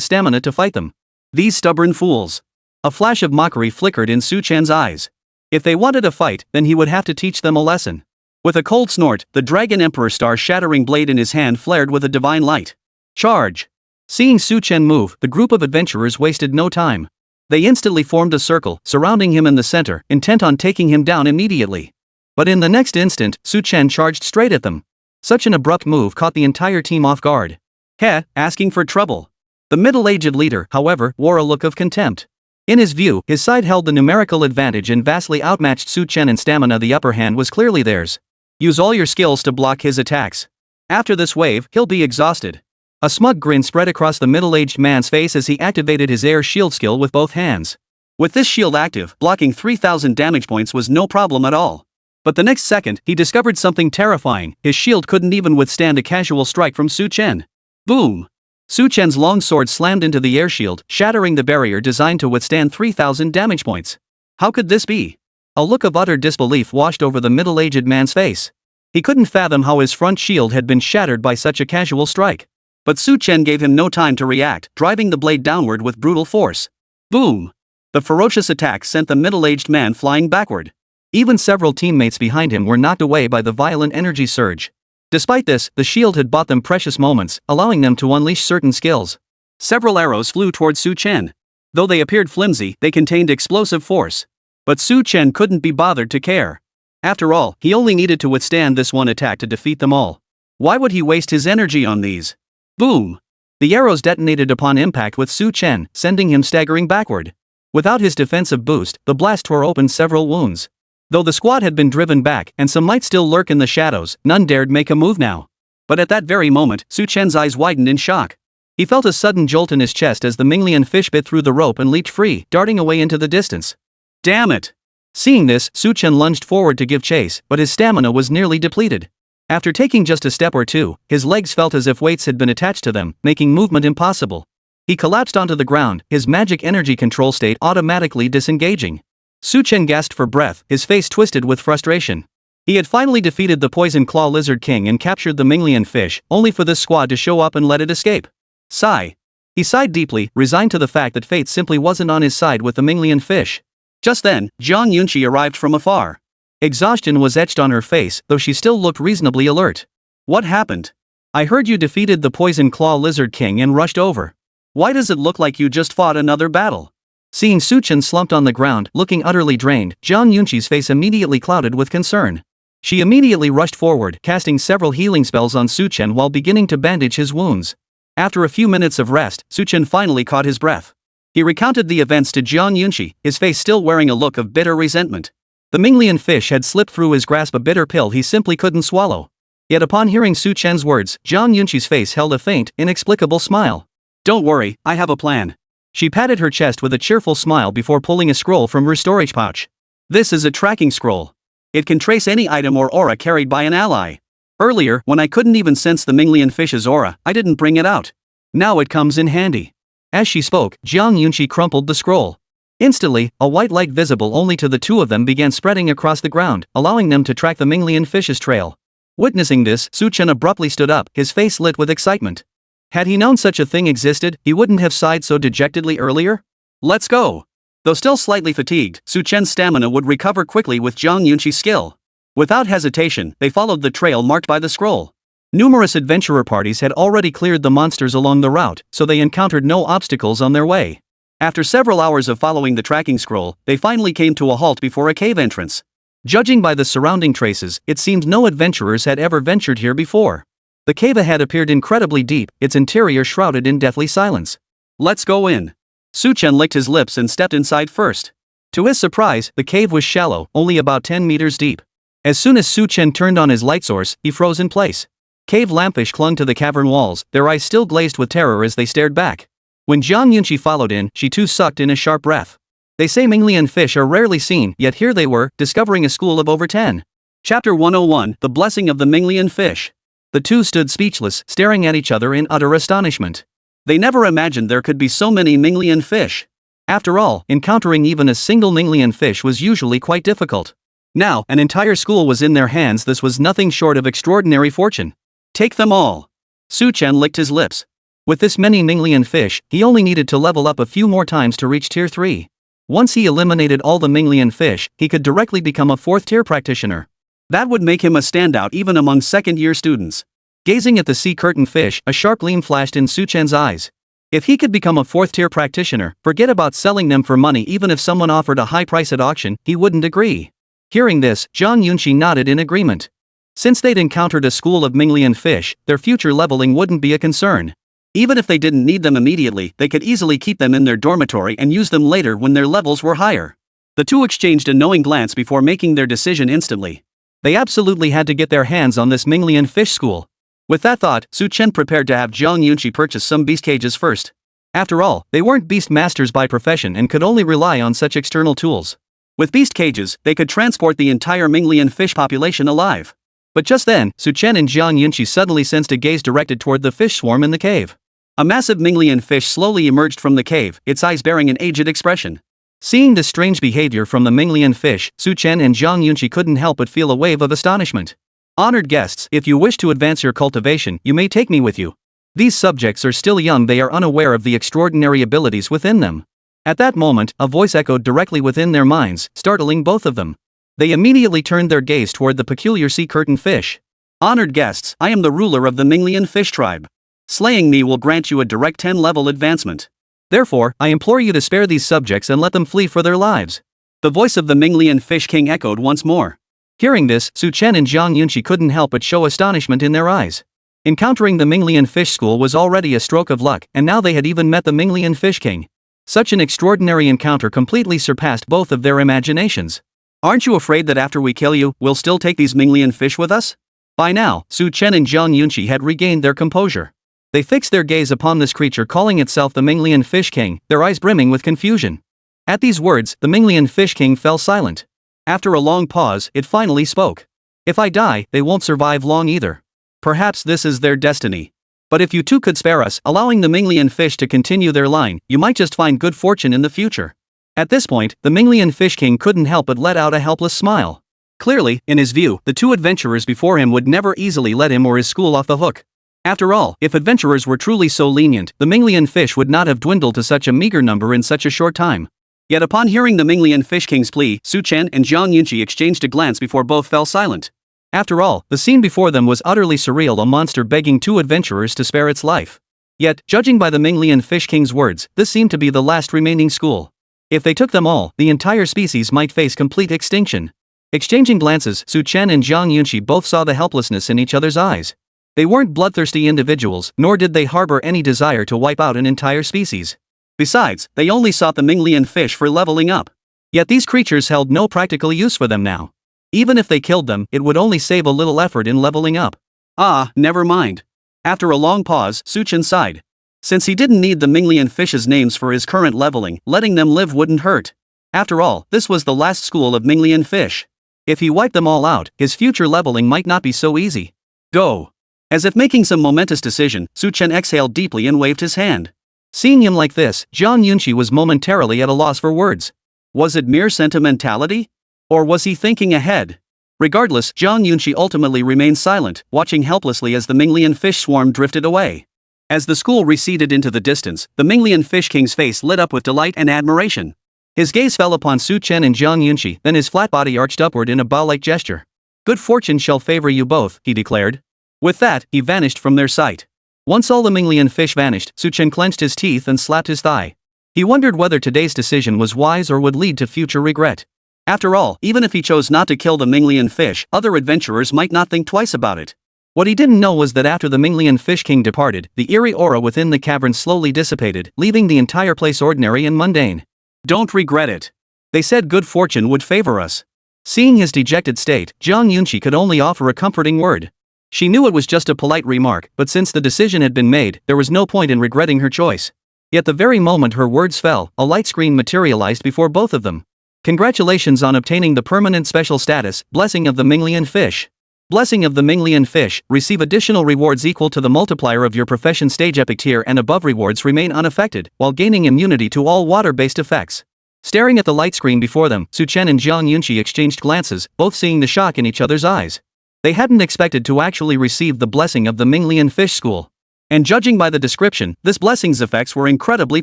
stamina to fight them. These stubborn fools. A flash of mockery flickered in Su Chen's eyes. If they wanted a fight, then he would have to teach them a lesson. With a cold snort, the Dragon Emperor's star-shattering blade in his hand flared with a divine light. Charge! Seeing Su Chen move, the group of adventurers wasted no time. They instantly formed a circle, surrounding him in the center, intent on taking him down immediately. But in the next instant, Su Chen charged straight at them. Such an abrupt move caught the entire team off guard. Heh, asking for trouble. The middle-aged leader, however, wore a look of contempt. In his view, his side held the numerical advantage and vastly outmatched Su Chen in stamina. The upper hand was clearly theirs. Use all your skills to block his attacks. After this wave, he'll be exhausted. A smug grin spread across the middle-aged man's face as he activated his air shield skill with both hands. With this shield active, blocking 3,000 damage points was no problem at all. But the next second, he discovered something terrifying. His shield couldn't even withstand a casual strike from Su Chen. Boom! Su Chen's long sword slammed into the air shield, shattering the barrier designed to withstand 3,000 damage points. How could this be? A look of utter disbelief washed over the middle-aged man's face. He couldn't fathom how his front shield had been shattered by such a casual strike. But Su Chen gave him no time to react, driving the blade downward with brutal force. Boom! The ferocious attack sent the middle-aged man flying backward. Even several teammates behind him were knocked away by the violent energy surge. Despite this, the shield had bought them precious moments, allowing them to unleash certain skills. Several arrows flew towards Su Chen. Though they appeared flimsy, they contained explosive force. But Su Chen couldn't be bothered to care. After all, he only needed to withstand this one attack to defeat them all. Why would he waste his energy on these? Boom! The arrows detonated upon impact with Su Chen, sending him staggering backward. Without his defensive boost, the blast tore open several wounds. Though the squad had been driven back and some might still lurk in the shadows, none dared make a move now. But at that very moment, Su Chen's eyes widened in shock. He felt a sudden jolt in his chest as the Minglian fish bit through the rope and leaped free, darting away into the distance. Damn it! Seeing this, Su Chen lunged forward to give chase, but his stamina was nearly depleted. After taking just a step or two, his legs felt as if weights had been attached to them, making movement impossible. He collapsed onto the ground, his magic energy control state automatically disengaging. Su Chen gasped for breath, his face twisted with frustration. He had finally defeated the Poison Claw Lizard King and captured the Minglian fish, only for this squad to show up and let it escape. Sigh. He sighed deeply, resigned to the fact that fate simply wasn't on his side with the Minglian fish. Just then, Zhang Yunqi arrived from afar. Exhaustion was etched on her face, though she still looked reasonably alert. What happened? I heard you defeated the Poison Claw Lizard King and rushed over. Why does it look like you just fought another battle? Seeing Su Chen slumped on the ground, looking utterly drained, Zhang Yunqi's face immediately clouded with concern. She immediately rushed forward, casting several healing spells on Su Chen while beginning to bandage his wounds. After a few minutes of rest, Su Chen finally caught his breath. He recounted the events to Zhang Yunqi, his face still wearing a look of bitter resentment. The Minglian fish had slipped through his grasp, a bitter pill he simply couldn't swallow. Yet upon hearing Su Chen's words, Zhang Yunqi's face held a faint, inexplicable smile. Don't worry, I have a plan. She patted her chest with a cheerful smile before pulling a scroll from her storage pouch. This is a tracking scroll. It can trace any item or aura carried by an ally. Earlier, when I couldn't even sense the Minglian fish's aura, I didn't bring it out. Now it comes in handy. As she spoke, Jiang Yunqi crumpled the scroll. Instantly, a white light visible only to the two of them began spreading across the ground, allowing them to track the Minglian fish's trail. Witnessing this, Su Chen abruptly stood up, his face lit with excitement. Had he known such a thing existed, he wouldn't have sighed so dejectedly earlier. Let's go! Though still slightly fatigued, Su Chen's stamina would recover quickly with Jiang Yunqi's skill. Without hesitation, they followed the trail marked by the scroll. Numerous adventurer parties had already cleared the monsters along the route, so they encountered no obstacles on their way. After several hours of following the tracking scroll, they finally came to a halt before a cave entrance. Judging by the surrounding traces, it seemed no adventurers had ever ventured here before. The cave ahead appeared incredibly deep, its interior shrouded in deathly silence. Let's go in. Su Chen licked his lips and stepped inside first. To his surprise, the cave was shallow, only about 10 meters deep. As soon as Su Chen turned on his light source, he froze in place. Cave lampfish clung to the cavern walls, their eyes still glazed with terror as they stared back. When Jiang Yunqi followed in, she too sucked in a sharp breath. They say Minglian fish are rarely seen, yet here they were, discovering a school of over 10. Chapter 101, The Blessing of the Minglian Fish. The two stood speechless, staring at each other in utter astonishment. They never imagined there could be so many Minglian fish. After all, encountering even a single Minglian fish was usually quite difficult. Now, an entire school was in their hands. This was nothing short of extraordinary fortune. Take them all. Su Chen licked his lips. With this many Minglian fish, he only needed to level up a few more times to reach tier 3. Once he eliminated all the Minglian fish, he could directly become a 4th tier practitioner. That would make him a standout even among second-year students. Gazing at the sea curtain fish, a sharp gleam flashed in Su Chen's eyes. If he could become a 4th tier practitioner, forget about selling them for money. Even if someone offered a high price at auction, he wouldn't agree. Hearing this, Jiang Yunqi nodded in agreement. Since they'd encountered a school of Minglian fish, their future leveling wouldn't be a concern. Even if they didn't need them immediately, they could easily keep them in their dormitory and use them later when their levels were higher. The two exchanged a knowing glance before making their decision instantly. They absolutely had to get their hands on this Minglian fish school. With that thought, Su Chen prepared to have Jiang Yunqi purchase some beast cages first. After all, they weren't beast masters by profession and could only rely on such external tools. With beast cages, they could transport the entire Minglian fish population alive. But just then, Su Chen and Jiang Yunqi suddenly sensed a gaze directed toward the fish swarm in the cave. A massive Minglian fish slowly emerged from the cave, its eyes bearing an aged expression. Seeing this strange behavior from the Minglian fish, Su Chen and Jiang Yunqi couldn't help but feel a wave of astonishment. Honored guests, if you wish to advance your cultivation, you may take me with you. These subjects are still young, they are unaware of the extraordinary abilities within them. At that moment, a voice echoed directly within their minds, startling both of them. They immediately turned their gaze toward the peculiar sea curtain fish. Honored guests, I am the ruler of the Minglian fish tribe. Slaying me will grant you a direct 10-level advancement. Therefore, I implore you to spare these subjects and let them flee for their lives. The voice of the Minglian fish king echoed once more. Hearing this, Su Chen and Jiang Yunqi couldn't help but show astonishment in their eyes. Encountering the Minglian fish school was already a stroke of luck, and now they had even met the Minglian fish king. Such an extraordinary encounter completely surpassed both of their imaginations. Aren't you afraid that after we kill you, we'll still take these Minglian fish with us? By now, Su Chen and Jiang Yunqi had regained their composure. They fixed their gaze upon this creature calling itself the Minglian fish king, their eyes brimming with confusion. At these words, the Minglian fish king fell silent. After a long pause, it finally spoke. If I die, they won't survive long either. Perhaps this is their destiny. But if you two could spare us, allowing the Minglian fish to continue their line, you might just find good fortune in the future. At this point, the Minglian fish king couldn't help but let out a helpless smile. Clearly, in his view, the two adventurers before him would never easily let him or his school off the hook. After all, if adventurers were truly so lenient, the Minglian fish would not have dwindled to such a meager number in such a short time. Yet upon hearing the Minglian fish king's plea, Su Chen and Jiang Yunqi exchanged a glance before both fell silent. After all, the scene before them was utterly surreal, a monster begging two adventurers to spare its life. Yet, judging by the Minglian fish king's words, this seemed to be the last remaining school. If they took them all, the entire species might face complete extinction. Exchanging glances, Su Chen and Jiang Yunqi both saw the helplessness in each other's eyes. They weren't bloodthirsty individuals, nor did they harbor any desire to wipe out an entire species. Besides, they only sought the Minglian fish for leveling up. Yet these creatures held no practical use for them now. Even if they killed them, it would only save a little effort in leveling up. Ah, never mind. After a long pause, Su Chen sighed. Since he didn't need the Minglian fish's names for his current leveling, letting them live wouldn't hurt. After all, this was the last school of Minglian fish. If he wiped them all out, his future leveling might not be so easy. Go. As if making some momentous decision, Su Chen exhaled deeply and waved his hand. Seeing him like this, Zhang Yunqi was momentarily at a loss for words. Was it mere sentimentality? Or was he thinking ahead? Regardless, Zhang Yunqi ultimately remained silent, watching helplessly as the Minglian fish swarm drifted away. As the school receded into the distance, the Minglian Fish King's face lit up with delight and admiration. His gaze fell upon Su Chen and Zhang Yunqi, then his flat body arched upward in a bow-like gesture. "Good fortune shall favor you both," he declared. With that, he vanished from their sight. Once all the Minglian fish vanished, Su Chen clenched his teeth and slapped his thigh. He wondered whether today's decision was wise or would lead to future regret. After all, even if he chose not to kill the Minglian fish, other adventurers might not think twice about it. What he didn't know was that after the Minglian Fish King departed, the eerie aura within the cavern slowly dissipated, leaving the entire place ordinary and mundane. "Don't regret it. They said good fortune would favor us." Seeing his dejected state, Zhang Yunqi could only offer a comforting word. She knew it was just a polite remark, but since the decision had been made, there was no point in regretting her choice. Yet the very moment her words fell, a light screen materialized before both of them. "Congratulations on obtaining the permanent special status, Blessing of the Minglian Fish. Blessing of the Minglian Fish, receive additional rewards equal to the multiplier of your profession stage epic tier and above rewards remain unaffected, while gaining immunity to all water-based effects." Staring at the light screen before them, Su Chen and Zhang Yunqi exchanged glances, both seeing the shock in each other's eyes. They hadn't expected to actually receive the blessing of the Minglian Fish School. And judging by the description, this blessing's effects were incredibly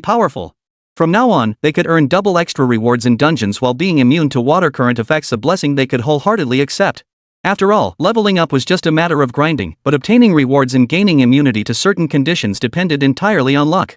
powerful. From now on, they could earn double extra rewards in dungeons while being immune to water current effects, a blessing they could wholeheartedly accept. After all, leveling up was just a matter of grinding, but obtaining rewards and gaining immunity to certain conditions depended entirely on luck.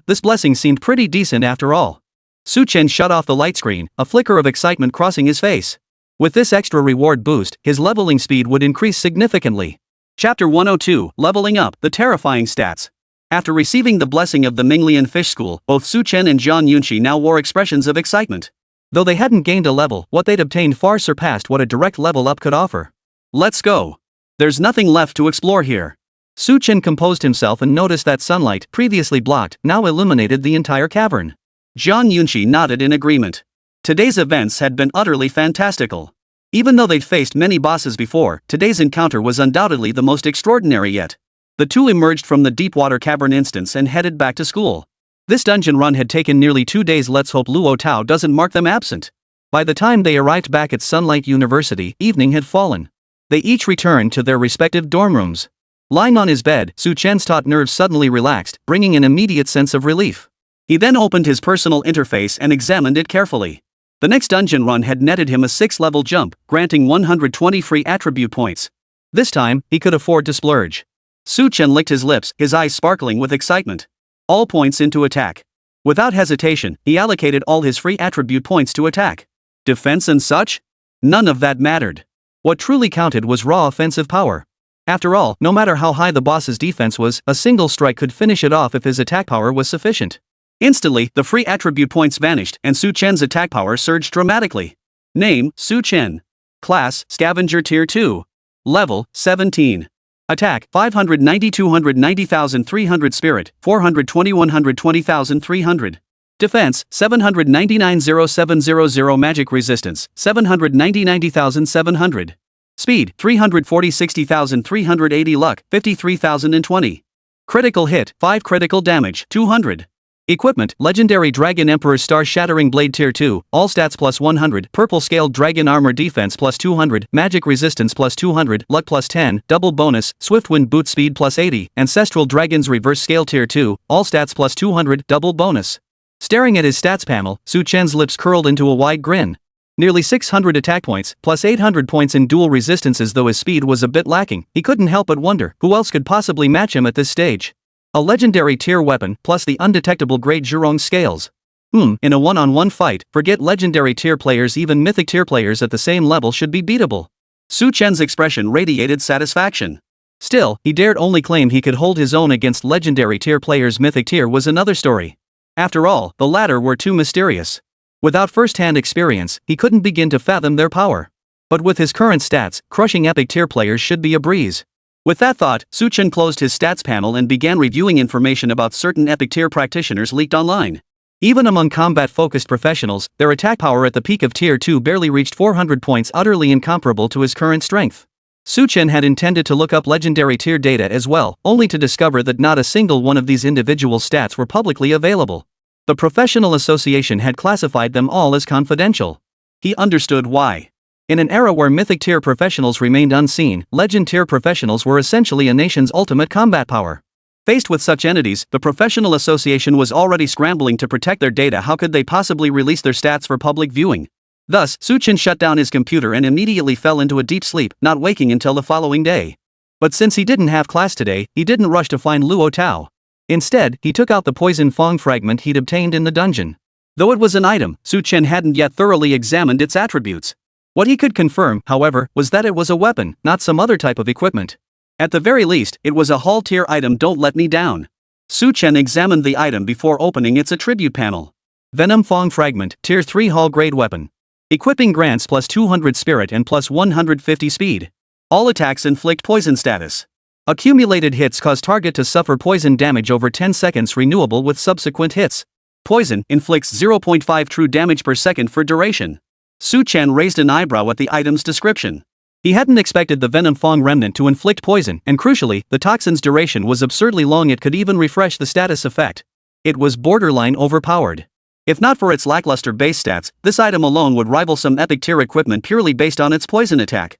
This blessing seemed pretty decent after all. Su Chen shut off the light screen, a flicker of excitement crossing his face. With this extra reward boost, his leveling speed would increase significantly. Chapter 102, Leveling Up, the Terrifying Stats. After receiving the blessing of the Minglian Fish School, both Su Chen and Zhang Yunqi now wore expressions of excitement. Though they hadn't gained a level, what they'd obtained far surpassed what a direct level up could offer. "Let's go. There's nothing left to explore here." Su Chen composed himself and noticed that sunlight, previously blocked, now illuminated the entire cavern. Zhang Yunqi nodded in agreement. Today's events had been utterly fantastical. Even though they'd faced many bosses before, today's encounter was undoubtedly the most extraordinary yet. The two emerged from the deep-water cavern instance and headed back to school. This dungeon run had taken nearly 2 days. Let's hope Luo Tao doesn't mark them absent. By the time they arrived back at Sunlight University, evening had fallen. They each returned to their respective dorm rooms. Lying on his bed, Su Chen's taut nerves suddenly relaxed, bringing an immediate sense of relief. He then opened his personal interface and examined it carefully. The next dungeon run had netted him a 6-level jump, granting 120 free attribute points. This time, he could afford to splurge. Su Chen licked his lips, his eyes sparkling with excitement. All points into attack. Without hesitation, he allocated all his free attribute points to attack. Defense and such? None of that mattered. What truly counted was raw offensive power. After all, no matter how high the boss's defense was, a single strike could finish it off if his attack power was sufficient. Instantly, the free attribute points vanished and Su Chen's attack power surged dramatically. Name, Su Chen. Class, Scavenger Tier 2. Level, 17. Attack, 590 290,300 Spirit, 420 120,300. Defense, 799 0700 Magic Resistance, 790 90,700. Speed, 340 60,380 Luck, 53,020. Critical hit, 5 critical damage, 200. Equipment, Legendary Dragon Emperor Star Shattering Blade Tier 2, all stats plus 100, Purple Scaled Dragon Armor Defense plus 200, Magic Resistance plus 200, Luck plus 10, Double Bonus, Swiftwind Boot Speed plus 80, Ancestral Dragon's Reverse Scale Tier 2, all stats plus 200, Double Bonus. Staring at his stats panel, Su Chen's lips curled into a wide grin. Nearly 600 attack points, plus 800 points in dual resistances. Though his speed was a bit lacking, he couldn't help but wonder, who else could possibly match him at this stage? A legendary tier weapon, plus the undetectable Great Zhurong scales. In a one-on-one fight, forget legendary tier players, even mythic tier players at the same level should be beatable. Su Chen's expression radiated satisfaction. Still, he dared only claim he could hold his own against legendary tier players. Mythic tier was another story. After all, the latter were too mysterious. Without first-hand experience, he couldn't begin to fathom their power. But with his current stats, crushing epic tier players should be a breeze. With that thought, Su Chen closed his stats panel and began reviewing information about certain epic tier practitioners leaked online. Even among combat-focused professionals, their attack power at the peak of Tier 2 barely reached 400 points, utterly incomparable to his current strength. Su Chen had intended to look up legendary tier data as well, only to discover that not a single one of these individual stats were publicly available. The professional association had classified them all as confidential. He understood why. In an era where mythic tier professionals remained unseen, legend tier professionals were essentially a nation's ultimate combat power. Faced with such entities, the professional association was already scrambling to protect their data. How could they possibly release their stats for public viewing? Thus, Su Chen shut down his computer and immediately fell into a deep sleep, not waking until the following day. But since he didn't have class today, he didn't rush to find Luo Tao. Instead, he took out the poison fong fragment he'd obtained in the dungeon. Though it was an item, Su Chen hadn't yet thoroughly examined its attributes. What he could confirm, however, was that it was a weapon, not some other type of equipment. At the very least, it was a Hall tier item. Don't let me down. Su Chen examined the item before opening its attribute panel. Venom Fong Fragment, Tier 3 Hall grade weapon. Equipping grants plus 200 spirit and plus 150 speed. All attacks inflict poison status. Accumulated hits cause target to suffer poison damage over 10 seconds, renewable with subsequent hits. Poison inflicts 0.5 true damage per second for duration. Su Chen raised an eyebrow at the item's description. He hadn't expected the Venom Fong Remnant to inflict poison, and crucially, the toxin's duration was absurdly long. It could even refresh the status effect. It was borderline overpowered. If not for its lackluster base stats, this item alone would rival some epic tier equipment purely based on its poison attack.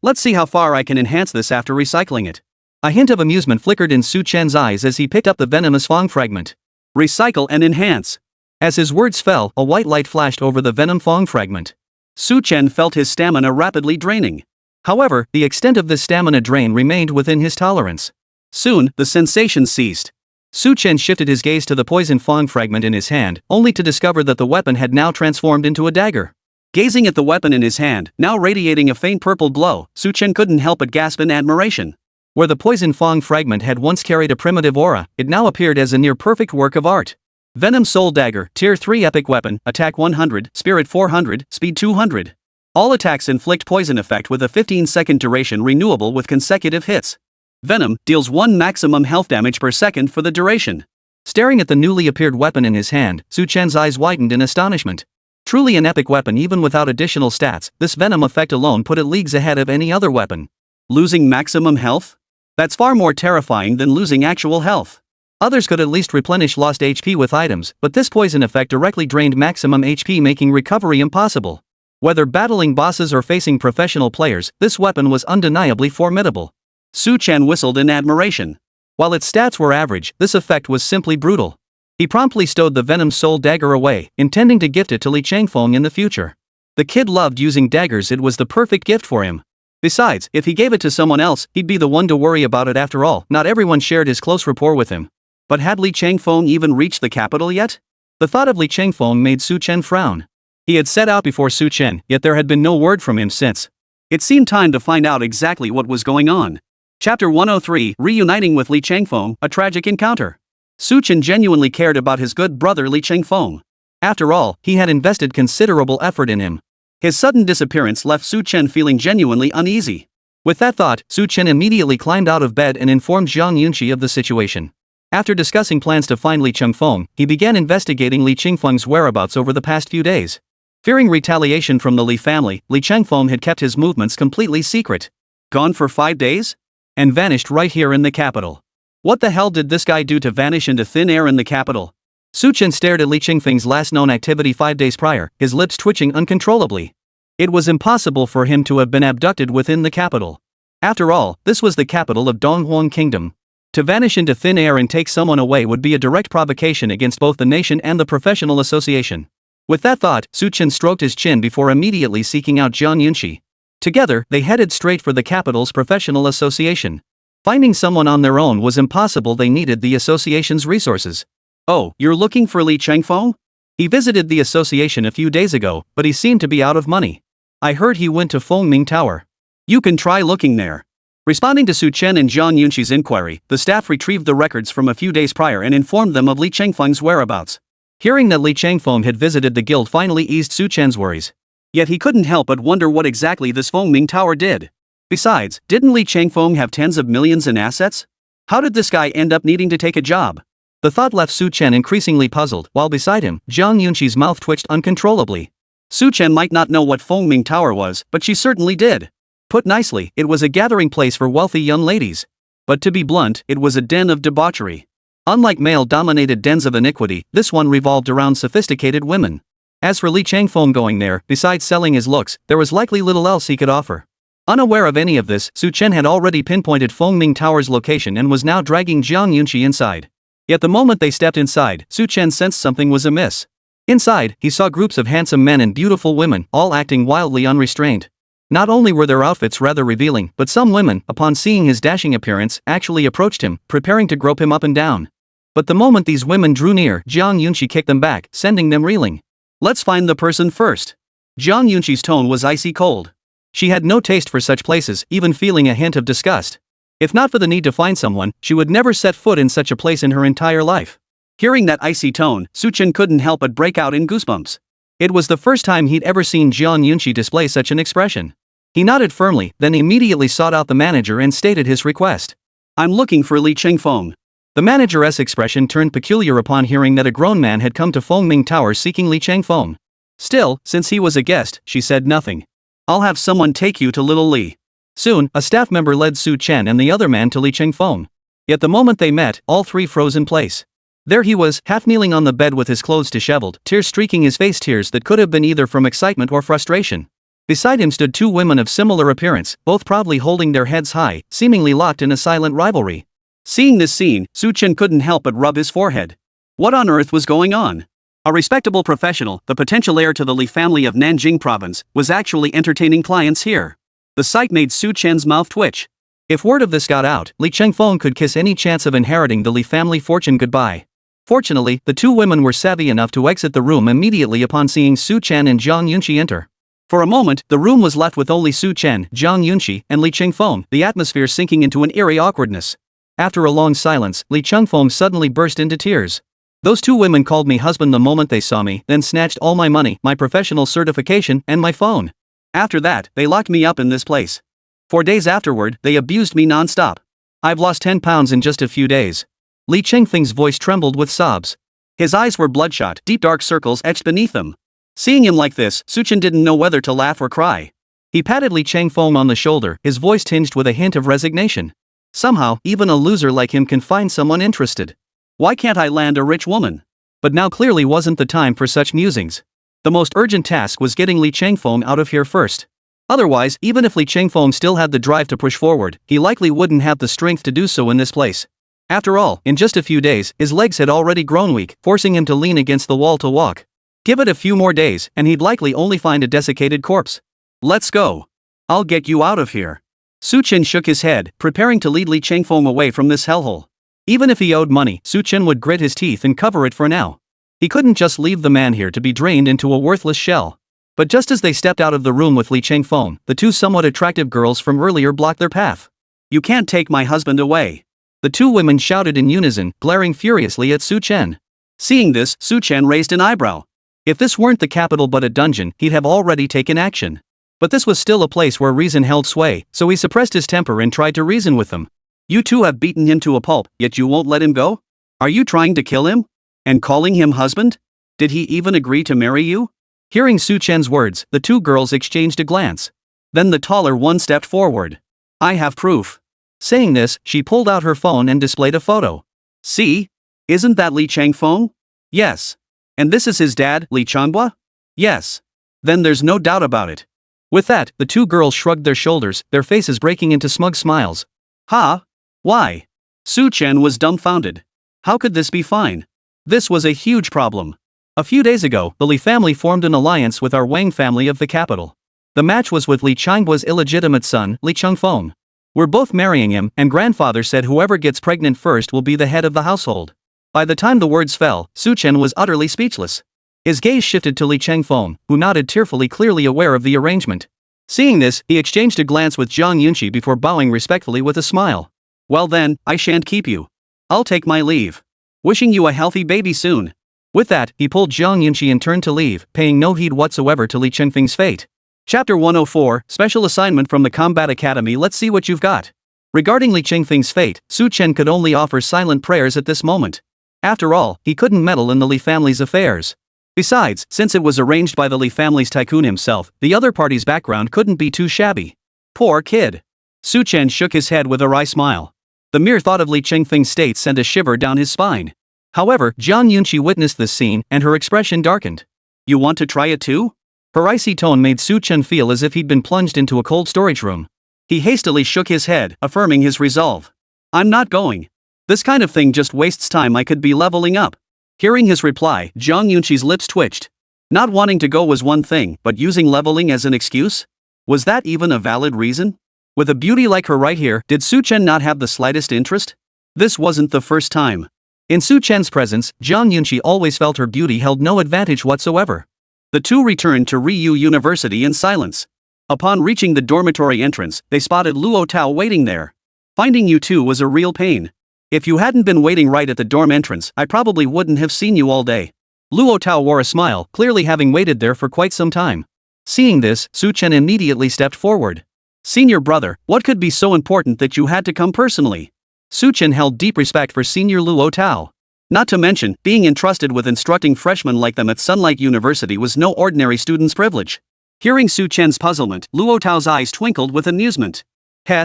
Let's see how far I can enhance this after recycling it. A hint of amusement flickered in Su Chen's eyes as he picked up the venomous Fong fragment. Recycle and enhance. As his words fell, a white light flashed over the Venom Fong fragment. Su Chen felt his stamina rapidly draining. However, the extent of this stamina drain remained within his tolerance. Soon, the sensation ceased. Su Chen shifted his gaze to the poison Fong fragment in his hand, only to discover that the weapon had now transformed into a dagger. Gazing at the weapon in his hand, now radiating a faint purple glow, Su Chen couldn't help but gasp in admiration. Where the poison Fong fragment had once carried a primitive aura, it now appeared as a near-perfect work of art. Venom Soul Dagger, Tier 3 Epic Weapon, Attack 100, Spirit 400, Speed 200. All attacks inflict poison effect with a 15-second duration, renewable with consecutive hits. Venom deals 1 maximum health damage per second for the duration. Staring at the newly appeared weapon in his hand, Su Chen's eyes widened in astonishment. Truly an epic weapon even without additional stats, this venom effect alone put it leagues ahead of any other weapon. Losing maximum health? That's far more terrifying than losing actual health. Others could at least replenish lost HP with items, but this poison effect directly drained maximum HP, making recovery impossible. Whether battling bosses or facing professional players, this weapon was undeniably formidable. Su Chen whistled in admiration. While its stats were average, this effect was simply brutal. He promptly stowed the Venom Soul Dagger away, intending to gift it to Li Changfeng in the future. The kid loved using daggers. It was the perfect gift for him. Besides, if he gave it to someone else, he'd be the one to worry about it. After all, not everyone shared his close rapport with him. But had Li Changfeng even reached the capital yet? The thought of Li Changfeng made Su Chen frown. He had set out before Su Chen, yet there had been no word from him since. It seemed time to find out exactly what was going on. Chapter 103, Reuniting with Li Changfeng, A Tragic Encounter. Su Chen genuinely cared about his good brother Li Changfeng. After all, he had invested considerable effort in him. His sudden disappearance left Su Chen feeling genuinely uneasy. With that thought, Su Chen immediately climbed out of bed and informed Zhang Yunqi of the situation. After discussing plans to find Li Changfeng, he began investigating Li Changfeng's whereabouts over the past few days. Fearing retaliation from the Li family, Li Changfeng had kept his movements completely secret. Gone for 5 days? And vanished right here in the capital. What the hell did this guy do to vanish into thin air in the capital? Su Chen stared at Li Changfeng's last known activity 5 days prior, his lips twitching uncontrollably. It was impossible for him to have been abducted within the capital. After all, this was the capital of Donghuang Kingdom. To vanish into thin air and take someone away would be a direct provocation against both the nation and the professional association. With that thought, Su Chen stroked his chin before immediately seeking out Zhang Yunqi. Together, they headed straight for the capital's professional association. Finding someone on their own was impossible. They needed the association's resources. Oh, you're looking for Li Changfeng? He visited the association a few days ago, but he seemed to be out of money. I heard he went to Fengming Tower. You can try looking there. Responding to Su Chen and Zhang Yunqi's inquiry, the staff retrieved the records from a few days prior and informed them of Li Changfeng's whereabouts. Hearing that Li Changfeng had visited the guild finally eased Su Chen's worries. Yet he couldn't help but wonder what exactly this Fengming Tower did. Besides, didn't Li Changfeng have tens of millions in assets? How did this guy end up needing to take a job? The thought left Su Chen increasingly puzzled, while beside him, Zhang Yunqi's mouth twitched uncontrollably. Su Chen might not know what Fengming Tower was, but she certainly did. Put nicely, it was a gathering place for wealthy young ladies. But to be blunt, it was a den of debauchery. Unlike male-dominated dens of iniquity, this one revolved around sophisticated women. As for Li Changfeng going there, besides selling his looks, there was likely little else he could offer. Unaware of any of this, Su Chen had already pinpointed Fengming Tower's location and was now dragging Jiang Yunqi inside. Yet the moment they stepped inside, Su Chen sensed something was amiss. Inside, he saw groups of handsome men and beautiful women, all acting wildly unrestrained. Not only were their outfits rather revealing, but some women, upon seeing his dashing appearance, actually approached him, preparing to grope him up and down. But the moment these women drew near, Jiang Yunqi kicked them back, sending them reeling. Let's find the person first. Jiang Yunqi's tone was icy cold. She had no taste for such places, even feeling a hint of disgust. If not for the need to find someone, she would never set foot in such a place in her entire life. Hearing that icy tone, Su Chen couldn't help but break out in goosebumps. It was the first time he'd ever seen Jiang Yunqi display such an expression. He nodded firmly, then immediately sought out the manager and stated his request. I'm looking for Li Changfeng. The manager's expression turned peculiar upon hearing that a grown man had come to Fengming Tower seeking Li Changfeng. Still, since he was a guest, she said nothing. I'll have someone take you to little Li. Soon, a staff member led Su Chen and the other man to Li Changfeng. Yet the moment they met, all three froze in place. There he was, half kneeling on the bed with his clothes disheveled, tears streaking his face, tears that could have been either from excitement or frustration. Beside him stood two women of similar appearance, both proudly holding their heads high, seemingly locked in a silent rivalry. Seeing this scene, Su Chen couldn't help but rub his forehead. What on earth was going on? A respectable professional, the potential heir to the Li family of Nanjing province, was actually entertaining clients here. The sight made Su Chen's mouth twitch. If word of this got out, Li Changfeng could kiss any chance of inheriting the Li family fortune goodbye. Fortunately, the two women were savvy enough to exit the room immediately upon seeing Su Chen and Jiang Yunqi enter. For a moment, the room was left with only Su Chen, Jiang Yunqi, and Li Changfeng, the atmosphere sinking into an eerie awkwardness. After a long silence, Li Changfeng suddenly burst into tears. Those two women called me husband the moment they saw me, then snatched all my money, my professional certification, and my phone. After that, they locked me up in this place. 4 days afterward, they abused me non-stop. I've lost 10 pounds in just a few days. Li Changfeng's voice trembled with sobs. His eyes were bloodshot, deep dark circles etched beneath them. Seeing him like this, Su Chen didn't know whether to laugh or cry. He patted Li Changfeng on the shoulder, his voice tinged with a hint of resignation. Somehow, even a loser like him can find someone interested. Why can't I land a rich woman? But now clearly wasn't the time for such musings. The most urgent task was getting Li Changfeng out of here first. Otherwise, even if Li Changfeng still had the drive to push forward, he likely wouldn't have the strength to do so in this place. After all, in just a few days, his legs had already grown weak, forcing him to lean against the wall to walk. Give it a few more days, and he'd likely only find a desiccated corpse. Let's go. I'll get you out of here. Su Chen shook his head, preparing to lead Li Changfeng away from this hellhole. Even if he owed money, Su Chen would grit his teeth and cover it for now. He couldn't just leave the man here to be drained into a worthless shell. But just as they stepped out of the room with Li Changfeng, the two somewhat attractive girls from earlier blocked their path. You can't take my husband away. The two women shouted in unison, glaring furiously at Su Chen. Seeing this, Su Chen raised an eyebrow. If this weren't the capital but a dungeon, he'd have already taken action. But this was still a place where reason held sway, so he suppressed his temper and tried to reason with them. You two have beaten him to a pulp, yet you won't let him go? Are you trying to kill him? And calling him husband? Did he even agree to marry you? Hearing Su Chen's words, the two girls exchanged a glance. Then the taller one stepped forward. I have proof. Saying this, she pulled out her phone and displayed a photo. See? Isn't that Li Changfeng? Yes. And this is his dad, Li Changhua? Yes. Then there's no doubt about it. With that, the two girls shrugged their shoulders, their faces breaking into smug smiles. Ha? Why? Su Chen was dumbfounded. How could this be fine? This was a huge problem. A few days ago, the Li family formed an alliance with our Wang family of the capital. The match was with Li Changhua's illegitimate son, Li Changfeng. We're both marrying him, and grandfather said whoever gets pregnant first will be the head of the household. By the time the words fell, Su Chen was utterly speechless. His gaze shifted to Li Changfeng, who nodded tearfully, clearly aware of the arrangement. Seeing this, he exchanged a glance with Jiang Yunqi before bowing respectfully with a smile. Well then, I shan't keep you. I'll take my leave. Wishing you a healthy baby soon. With that, he pulled Jiang Yunqi and turned to leave, paying no heed whatsoever to Li Changfeng's fate. Chapter 104, Special Assignment from the Combat Academy. Let's see what you've got. Regarding Li Changfeng's fate, Su Chen could only offer silent prayers at this moment. After all, he couldn't meddle in the Li family's affairs. Besides, since it was arranged by the Li family's tycoon himself, the other party's background couldn't be too shabby. Poor kid. Su Chen shook his head with a wry smile. The mere thought of Li Chengfeng's state sent a shiver down his spine. However, Jiang Yunqi witnessed this scene and her expression darkened. You want to try it too? Her icy tone made Su Chen feel as if he'd been plunged into a cold storage room. He hastily shook his head, affirming his resolve. I'm not going. This kind of thing just wastes time. I could be leveling up. Hearing his reply, Jiang Yunqi's lips twitched. Not wanting to go was one thing, but using leveling as an excuse? Was that even a valid reason? With a beauty like her right here, did Su Chen not have the slightest interest? This wasn't the first time. In Su Chen's presence, Jiang Yunqi always felt her beauty held no advantage whatsoever. The two returned to Ryu University in silence. Upon reaching the dormitory entrance, they spotted Luo Tao waiting there. Finding you two was a real pain. If you hadn't been waiting right at the dorm entrance, I probably wouldn't have seen you all day. Luo Tao wore a smile, clearly having waited there for quite some time. Seeing this, Su Chen immediately stepped forward. Senior brother, what could be so important that you had to come personally? Su Chen held deep respect for Senior Luo Tao. Not to mention, being entrusted with instructing freshmen like them at Sunlight University was no ordinary student's privilege. Hearing Su Chen's puzzlement, Luo Tao's eyes twinkled with amusement.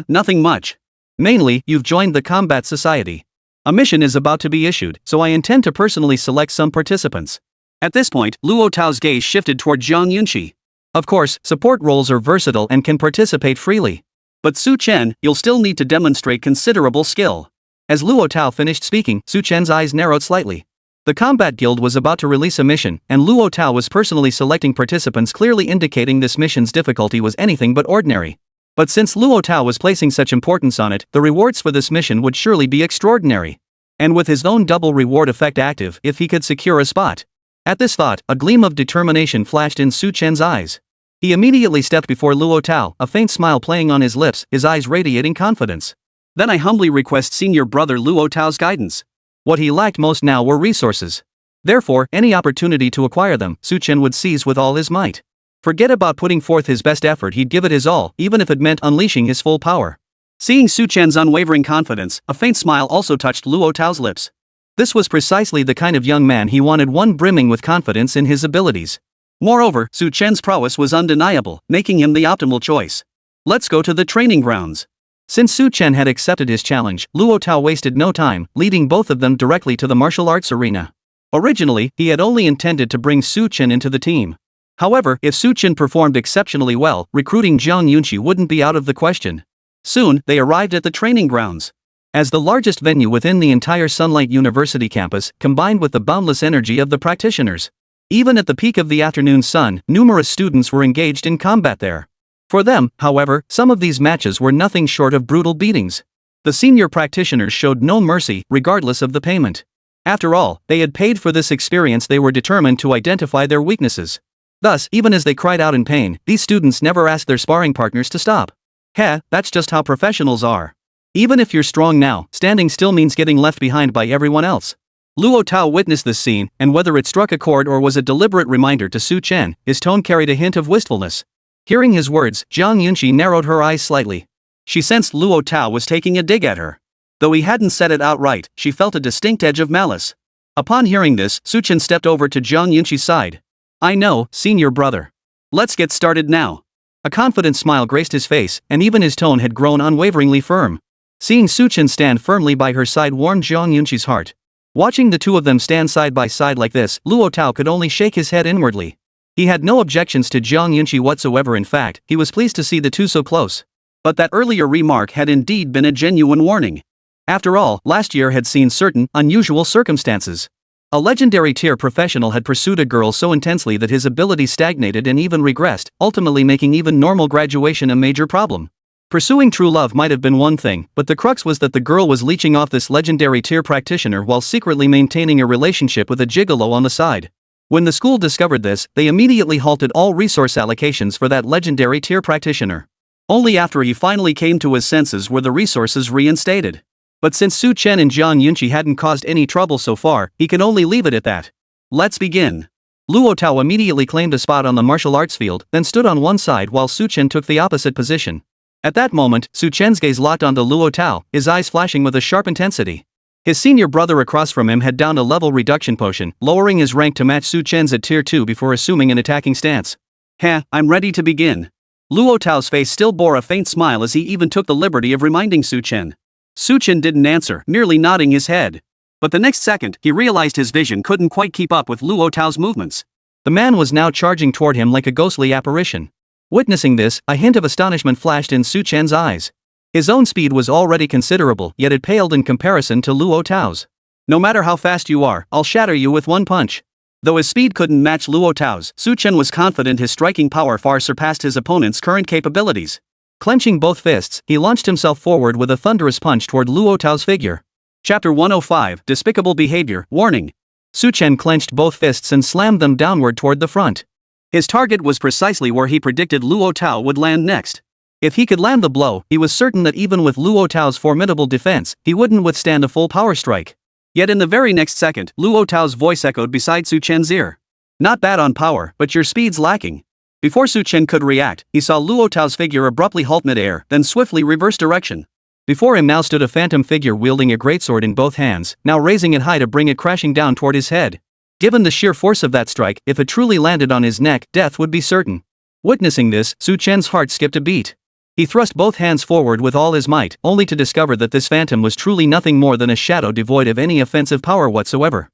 Nothing much. Mainly, you've joined the Combat Society. A mission is about to be issued, so I intend to personally select some participants. At this point, Luo Tao's gaze shifted toward Jiang Yunqi. Of course, support roles are versatile and can participate freely. But Su Chen, you'll still need to demonstrate considerable skill. As Luo Tao finished speaking, Su Chen's eyes narrowed slightly. The Combat Guild was about to release a mission, and Luo Tao was personally selecting participants, clearly indicating this mission's difficulty was anything but ordinary. But since Luo Tao was placing such importance on it, the rewards for this mission would surely be extraordinary. And with his own double reward effect active if he could secure a spot. At this thought, a gleam of determination flashed in Su Chen's eyes. He immediately stepped before Luo Tao, a faint smile playing on his lips, his eyes radiating confidence. Then I humbly request senior brother Luo Tao's guidance. What he lacked most now were resources. Therefore, any opportunity to acquire them, Su Chen would seize with all his might. Forget about putting forth his best effort, he'd give it his all, even if it meant unleashing his full power. Seeing Su Chen's unwavering confidence, a faint smile also touched Luo Tao's lips. This was precisely the kind of young man he wanted, one brimming with confidence in his abilities. Moreover, Su Chen's prowess was undeniable, making him the optimal choice. Let's go to the training grounds. Since Su Chen had accepted his challenge, Luo Tao wasted no time, leading both of them directly to the martial arts arena. Originally, he had only intended to bring Su Chen into the team. However, if Su Chen performed exceptionally well, recruiting Jiang Yunqi wouldn't be out of the question. Soon, they arrived at the training grounds. As the largest venue within the entire Sunlight University campus, combined with the boundless energy of the practitioners. Even at the peak of the afternoon sun, numerous students were engaged in combat there. For them, however, some of these matches were nothing short of brutal beatings. The senior practitioners showed no mercy, regardless of the payment. After all, they had paid for this experience. They were determined to identify their weaknesses. Thus, even as they cried out in pain, these students never asked their sparring partners to stop. That's just how professionals are. Even if you're strong now, standing still means getting left behind by everyone else. Luo Tao witnessed this scene, and whether it struck a chord or was a deliberate reminder to Su Chen, his tone carried a hint of wistfulness. Hearing his words, Jiang Yunqi narrowed her eyes slightly. She sensed Luo Tao was taking a dig at her. Though he hadn't said it outright, she felt a distinct edge of malice. Upon hearing this, Su Chen stepped over to Jiang Yunqi's side. I know, senior brother. Let's get started now. A confident smile graced his face, and even his tone had grown unwaveringly firm. Seeing Su Chen stand firmly by her side warmed Jiang Yunqi's heart. Watching the two of them stand side by side like this, Luo Tao could only shake his head inwardly. He had no objections to Jiang Yunqi whatsoever. In fact, he was pleased to see the two so close. But that earlier remark had indeed been a genuine warning. After all, last year had seen certain, unusual circumstances. A legendary tier professional had pursued a girl so intensely that his abilities stagnated and even regressed, ultimately making even normal graduation a major problem. Pursuing true love might have been one thing, but the crux was that the girl was leeching off this legendary tier practitioner while secretly maintaining a relationship with a gigolo on the side. When the school discovered this, they immediately halted all resource allocations for that legendary tier practitioner. Only after he finally came to his senses were the resources reinstated. But since Su Chen and Jiang Yunqi hadn't caused any trouble so far, he can only leave it at that. Let's begin. Luo Tao immediately claimed a spot on the martial arts field, then stood on one side while Su Chen took the opposite position. At that moment, Su Chen's gaze locked onto Luo Tao, his eyes flashing with a sharp intensity. His senior brother across from him had downed a level reduction potion, lowering his rank to match Su Chen's at tier 2 before assuming an attacking stance. I'm ready to begin. Luo Tao's face still bore a faint smile as he even took the liberty of reminding Su Chen. Su Chen didn't answer, merely nodding his head. But the next second, he realized his vision couldn't quite keep up with Luo Tao's movements. The man was now charging toward him like a ghostly apparition. Witnessing this, a hint of astonishment flashed in Su Chen's eyes. His own speed was already considerable, yet it paled in comparison to Luo Tao's. No matter how fast you are, I'll shatter you with one punch. Though his speed couldn't match Luo Tao's, Su Chen was confident his striking power far surpassed his opponent's current capabilities. Clenching both fists, he launched himself forward with a thunderous punch toward Luo Tao's figure. Chapter 105, Despicable Behavior, Warning. Su Chen clenched both fists and slammed them downward toward the front. His target was precisely where he predicted Luo Tao would land next. If he could land the blow, he was certain that even with Luo Tao's formidable defense, he wouldn't withstand a full power strike. Yet in the very next second, Luo Tao's voice echoed beside Su Chen's ear. Not bad on power, but your speed's lacking. Before Su Chen could react, he saw Luo Tao's figure abruptly halt mid-air, then swiftly reverse direction. Before him now stood a phantom figure wielding a greatsword in both hands, now raising it high to bring it crashing down toward his head. Given the sheer force of that strike, if it truly landed on his neck, death would be certain. Witnessing this, Su Chen's heart skipped a beat. He thrust both hands forward with all his might, only to discover that this phantom was truly nothing more than a shadow devoid of any offensive power whatsoever.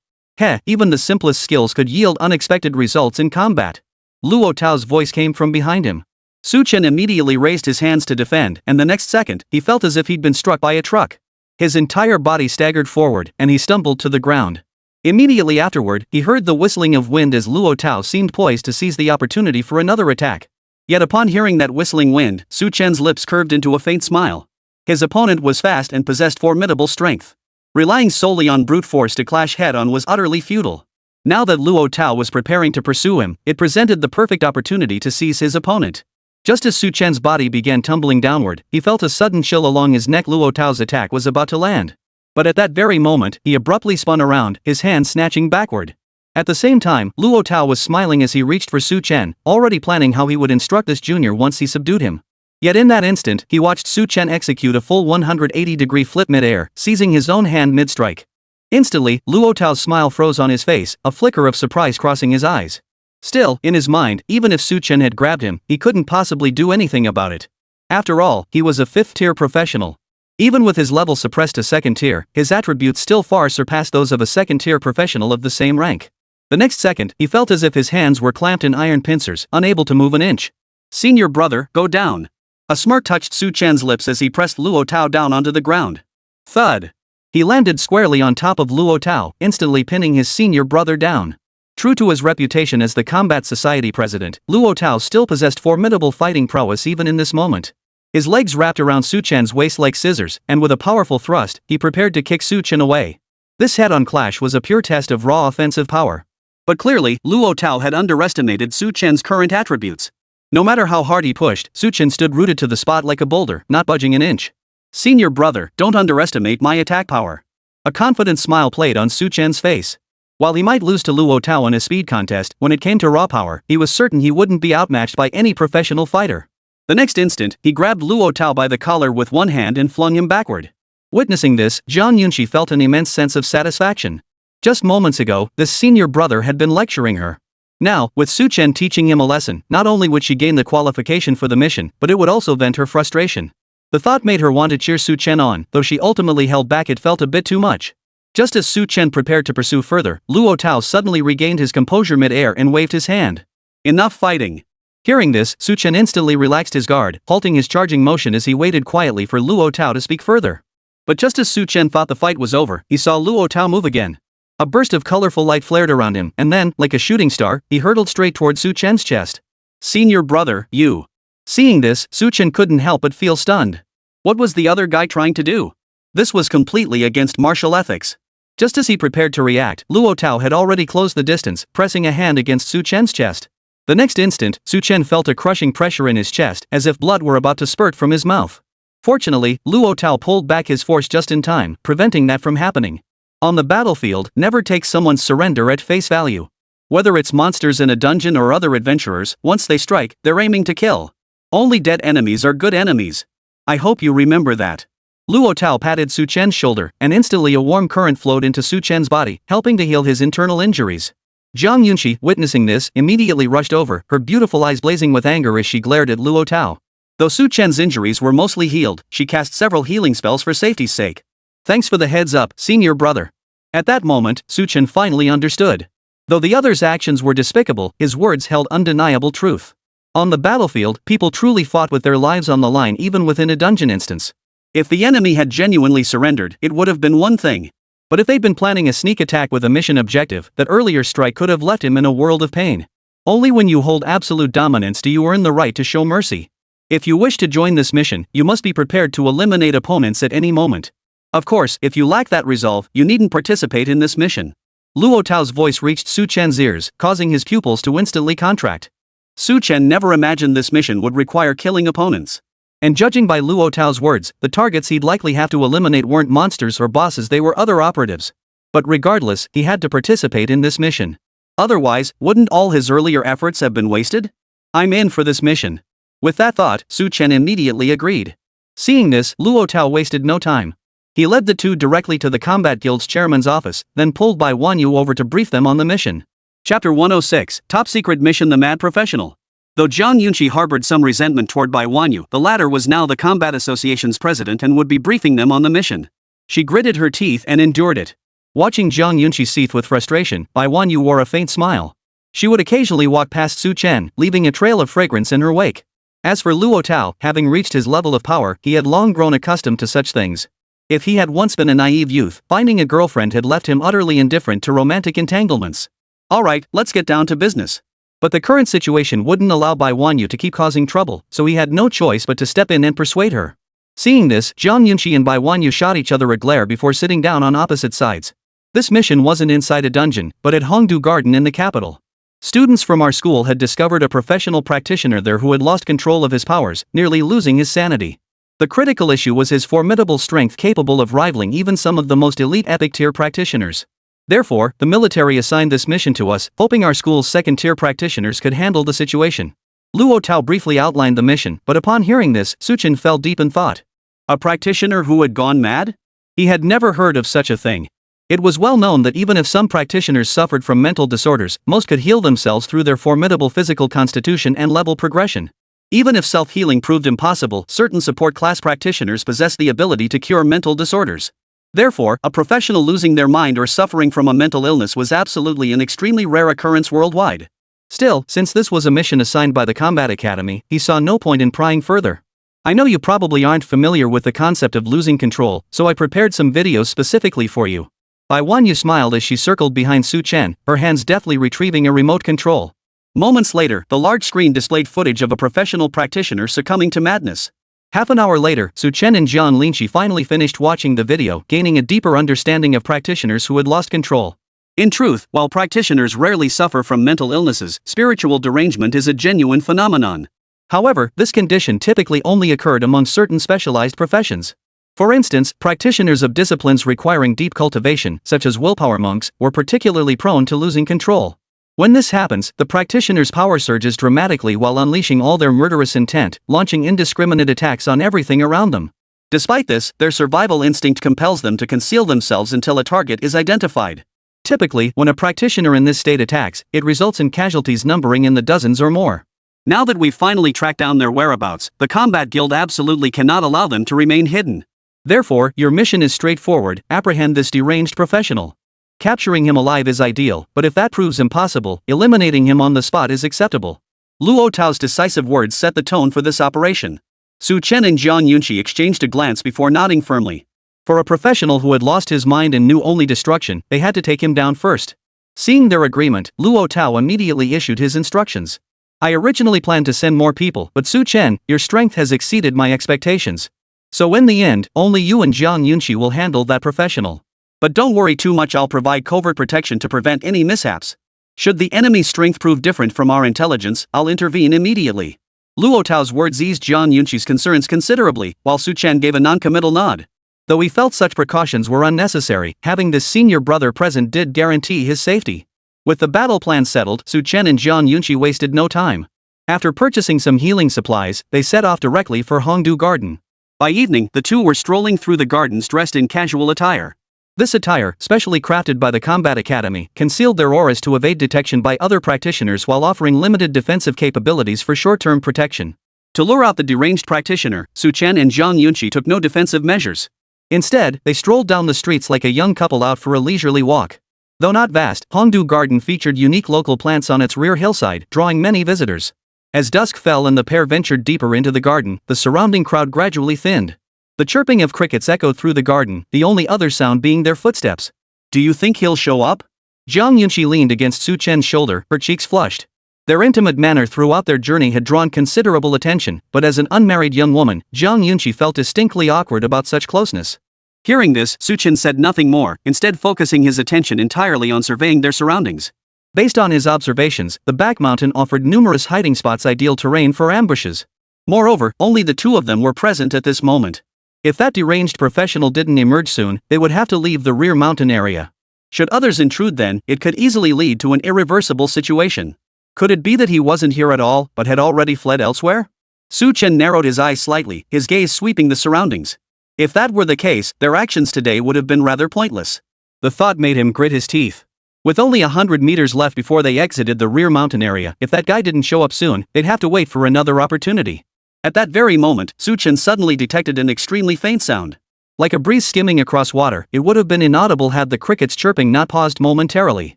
Even the simplest skills could yield unexpected results in combat. Luo Tao's voice came from behind him. Su Chen immediately raised his hands to defend, and the next second, he felt as if he'd been struck by a truck. His entire body staggered forward, and he stumbled to the ground. Immediately afterward, he heard the whistling of wind as Luo Tao seemed poised to seize the opportunity for another attack. Yet upon hearing that whistling wind, Su Chen's lips curved into a faint smile. His opponent was fast and possessed formidable strength. Relying solely on brute force to clash head-on was utterly futile. Now that Luo Tao was preparing to pursue him, it presented the perfect opportunity to seize his opponent. Just as Su Chen's body began tumbling downward, he felt a sudden chill along his neck. Luo Tao's attack was about to land. But at that very moment, he abruptly spun around, his hand snatching backward. At the same time, Luo Tao was smiling as he reached for Su Chen, already planning how he would instruct this junior once he subdued him. Yet in that instant, he watched Su Chen execute a full 180-degree flip mid-air, seizing his own hand mid-strike. Instantly, Luo Tao's smile froze on his face, a flicker of surprise crossing his eyes. Still, in his mind, even if Su Chen had grabbed him, he couldn't possibly do anything about it. After all, he was a 5th-tier professional. Even with his level suppressed to 2nd tier, his attributes still far surpassed those of a 2nd-tier professional of the same rank. The next second, he felt as if his hands were clamped in iron pincers, unable to move an inch. "Senior brother, go down." A smirk touched Su Chen's lips as he pressed Luo Tao down onto the ground. Thud. He landed squarely on top of Luo Tao, instantly pinning his senior brother down. True to his reputation as the Combat Society president, Luo Tao still possessed formidable fighting prowess even in this moment. His legs wrapped around Su Chen's waist like scissors, and with a powerful thrust, he prepared to kick Su Chen away. This head-on clash was a pure test of raw offensive power. But clearly, Luo Tao had underestimated Su Chen's current attributes. No matter how hard he pushed, Su Chen stood rooted to the spot like a boulder, not budging an inch. "Senior brother, don't underestimate my attack power." A confident smile played on Su Chen's face. While he might lose to Luo Tao in a speed contest, when it came to raw power, he was certain he wouldn't be outmatched by any professional fighter. The next instant, he grabbed Luo Tao by the collar with one hand and flung him backward. Witnessing this, Zhang Yunxi felt an immense sense of satisfaction. Just moments ago, this senior brother had been lecturing her. Now, with Su Chen teaching him a lesson, not only would she gain the qualification for the mission, but it would also vent her frustration. The thought made her want to cheer Su Chen on, though she ultimately held back. It felt a bit too much. Just as Su Chen prepared to pursue further, Luo Tao suddenly regained his composure mid-air and waved his hand. "Enough fighting." Hearing this, Su Chen instantly relaxed his guard, halting his charging motion as he waited quietly for Luo Tao to speak further. But just as Su Chen thought the fight was over, he saw Luo Tao move again. A burst of colorful light flared around him, and then, like a shooting star, he hurtled straight toward Su Chen's chest. "Senior brother, you." Seeing this, Su Chen couldn't help but feel stunned. What was the other guy trying to do? This was completely against martial ethics. Just as he prepared to react, Luo Tao had already closed the distance, pressing a hand against Su Chen's chest. The next instant, Su Chen felt a crushing pressure in his chest, as if blood were about to spurt from his mouth. Fortunately, Luo Tao pulled back his force just in time, preventing that from happening. On the battlefield, never take someone's surrender at face value. Whether it's monsters in a dungeon or other adventurers, once they strike, they're aiming to kill. Only dead enemies are good enemies. I hope you remember that. Luo Tao patted Su Chen's shoulder, and instantly a warm current flowed into Su Chen's body, helping to heal his internal injuries. Zhang Yunxi, witnessing this, immediately rushed over, her beautiful eyes blazing with anger as she glared at Luo Tao. Though Su Chen's injuries were mostly healed, she cast several healing spells for safety's sake. Thanks for the heads up, senior brother. At that moment, Su Chen finally understood. Though the other's actions were despicable, his words held undeniable truth. On the battlefield, people truly fought with their lives on the line even within a dungeon instance. If the enemy had genuinely surrendered, it would have been one thing. But if they'd been planning a sneak attack with a mission objective, that earlier strike could have left him in a world of pain. Only when you hold absolute dominance do you earn the right to show mercy. If you wish to join this mission, you must be prepared to eliminate opponents at any moment. Of course, if you lack that resolve, you needn't participate in this mission. Luo Tao's voice reached Su Chen's ears, causing his pupils to instantly contract. Su Chen never imagined this mission would require killing opponents. And judging by Luo Tao's words, the targets he'd likely have to eliminate weren't monsters or bosses, they were other operatives. But regardless, he had to participate in this mission. Otherwise, wouldn't all his earlier efforts have been wasted? I'm in for this mission. With that thought, Su Chen immediately agreed. Seeing this, Luo Tao wasted no time. He led the two directly to the Combat Guild's chairman's office, then pulled Bai Wanyu over to brief them on the mission. Chapter 106, Top Secret Mission: The Mad Professional. Though Zhang Yunxi harbored some resentment toward Bai Wanyu, the latter was now the Combat Association's president and would be briefing them on the mission. She gritted her teeth and endured it. Watching Zhang Yunxi seethe with frustration, Bai Wanyu wore a faint smile. She would occasionally walk past Su Chen, leaving a trail of fragrance in her wake. As for Luo Tao, having reached his level of power, he had long grown accustomed to such things. If he had once been a naive youth, finding a girlfriend had left him utterly indifferent to romantic entanglements. Alright, let's get down to business. But the current situation wouldn't allow Bai Wanyu to keep causing trouble, so he had no choice but to step in and persuade her. Seeing this, Zhang Yunxi and Bai Wanyu shot each other a glare before sitting down on opposite sides. This mission wasn't inside a dungeon, but at Hongdu Garden in the capital. Students from our school had discovered a professional practitioner there who had lost control of his powers, nearly losing his sanity. The critical issue was his formidable strength, capable of rivaling even some of the most elite epic-tier practitioners. Therefore, the military assigned this mission to us, hoping our school's second-tier practitioners could handle the situation. Luo Tao briefly outlined the mission, but upon hearing this, Su Chen fell deep in thought. A practitioner who had gone mad? He had never heard of such a thing. It was well known that even if some practitioners suffered from mental disorders, most could heal themselves through their formidable physical constitution and level progression. Even if self-healing proved impossible, certain support class practitioners possess the ability to cure mental disorders. Therefore, a professional losing their mind or suffering from a mental illness was absolutely an extremely rare occurrence worldwide. Still, since this was a mission assigned by the Combat Academy, he saw no point in prying further. I know you probably aren't familiar with the concept of losing control, so I prepared some videos specifically for you. Bai Wanyu smiled as she circled behind Su Chen, her hands deftly retrieving a remote control. Moments later, the large screen displayed footage of a professional practitioner succumbing to madness. Half an hour later, Su Chen and Zhang Linxi finally finished watching the video, gaining a deeper understanding of practitioners who had lost control. In truth, while practitioners rarely suffer from mental illnesses, spiritual derangement is a genuine phenomenon. However, this condition typically only occurred among certain specialized professions. For instance, practitioners of disciplines requiring deep cultivation, such as willpower monks, were particularly prone to losing control. When this happens, the practitioner's power surges dramatically while unleashing all their murderous intent, launching indiscriminate attacks on everything around them. Despite this, their survival instinct compels them to conceal themselves until a target is identified. Typically, when a practitioner in this state attacks, it results in casualties numbering in the dozens or more. Now that we've finally tracked down their whereabouts, the Combat Guild absolutely cannot allow them to remain hidden. Therefore, your mission is straightforward: apprehend this deranged professional. Capturing him alive is ideal, but if that proves impossible, eliminating him on the spot is acceptable. Luo Tao's decisive words set the tone for this operation. Su Chen and Zhang Yunxi exchanged a glance before nodding firmly. For a professional who had lost his mind and knew only destruction, they had to take him down first. Seeing their agreement, Luo Tao immediately issued his instructions. I originally planned to send more people, but Su Chen, your strength has exceeded my expectations. So in the end, only you and Zhang Yunxi will handle that professional. But don't worry too much, I'll provide covert protection to prevent any mishaps. Should the enemy's strength prove different from our intelligence, I'll intervene immediately. Luo Tao's words eased Zhang Yunxi's concerns considerably, while Su Chen gave a non-committal nod. Though he felt such precautions were unnecessary, having this senior brother present did guarantee his safety. With the battle plan settled, Su Chen and Zhang Yunxi wasted no time. After purchasing some healing supplies, they set off directly for Hongdu Garden. By evening, the two were strolling through the gardens dressed in casual attire. This attire, specially crafted by the Combat Academy, concealed their auras to evade detection by other practitioners while offering limited defensive capabilities for short-term protection. To lure out the deranged practitioner, Su Chen and Zhang Yunqi took no defensive measures. Instead, they strolled down the streets like a young couple out for a leisurely walk. Though not vast, Hongdu Garden featured unique local plants on its rear hillside, drawing many visitors. As dusk fell and the pair ventured deeper into the garden, the surrounding crowd gradually thinned. The chirping of crickets echoed through the garden, the only other sound being their footsteps. "Do you think he'll show up?" Zhang Yunqi leaned against Su Chen's shoulder, her cheeks flushed. Their intimate manner throughout their journey had drawn considerable attention, but as an unmarried young woman, Zhang Yunqi felt distinctly awkward about such closeness. Hearing this, Su Chen said nothing more, instead focusing his attention entirely on surveying their surroundings. Based on his observations, the back mountain offered numerous hiding spots, ideal terrain for ambushes. Moreover, only the two of them were present at this moment. If that deranged professional didn't emerge soon, they would have to leave the rear mountain area. Should others intrude then, it could easily lead to an irreversible situation. Could it be that he wasn't here at all, but had already fled elsewhere? Su Chen narrowed his eyes slightly, his gaze sweeping the surroundings. If that were the case, their actions today would have been rather pointless. The thought made him grit his teeth. With only 100 meters left before they exited the rear mountain area, if that guy didn't show up soon, they'd have to wait for another opportunity. At that very moment, Su Chen suddenly detected an extremely faint sound. Like a breeze skimming across water, it would have been inaudible had the crickets chirping not paused momentarily.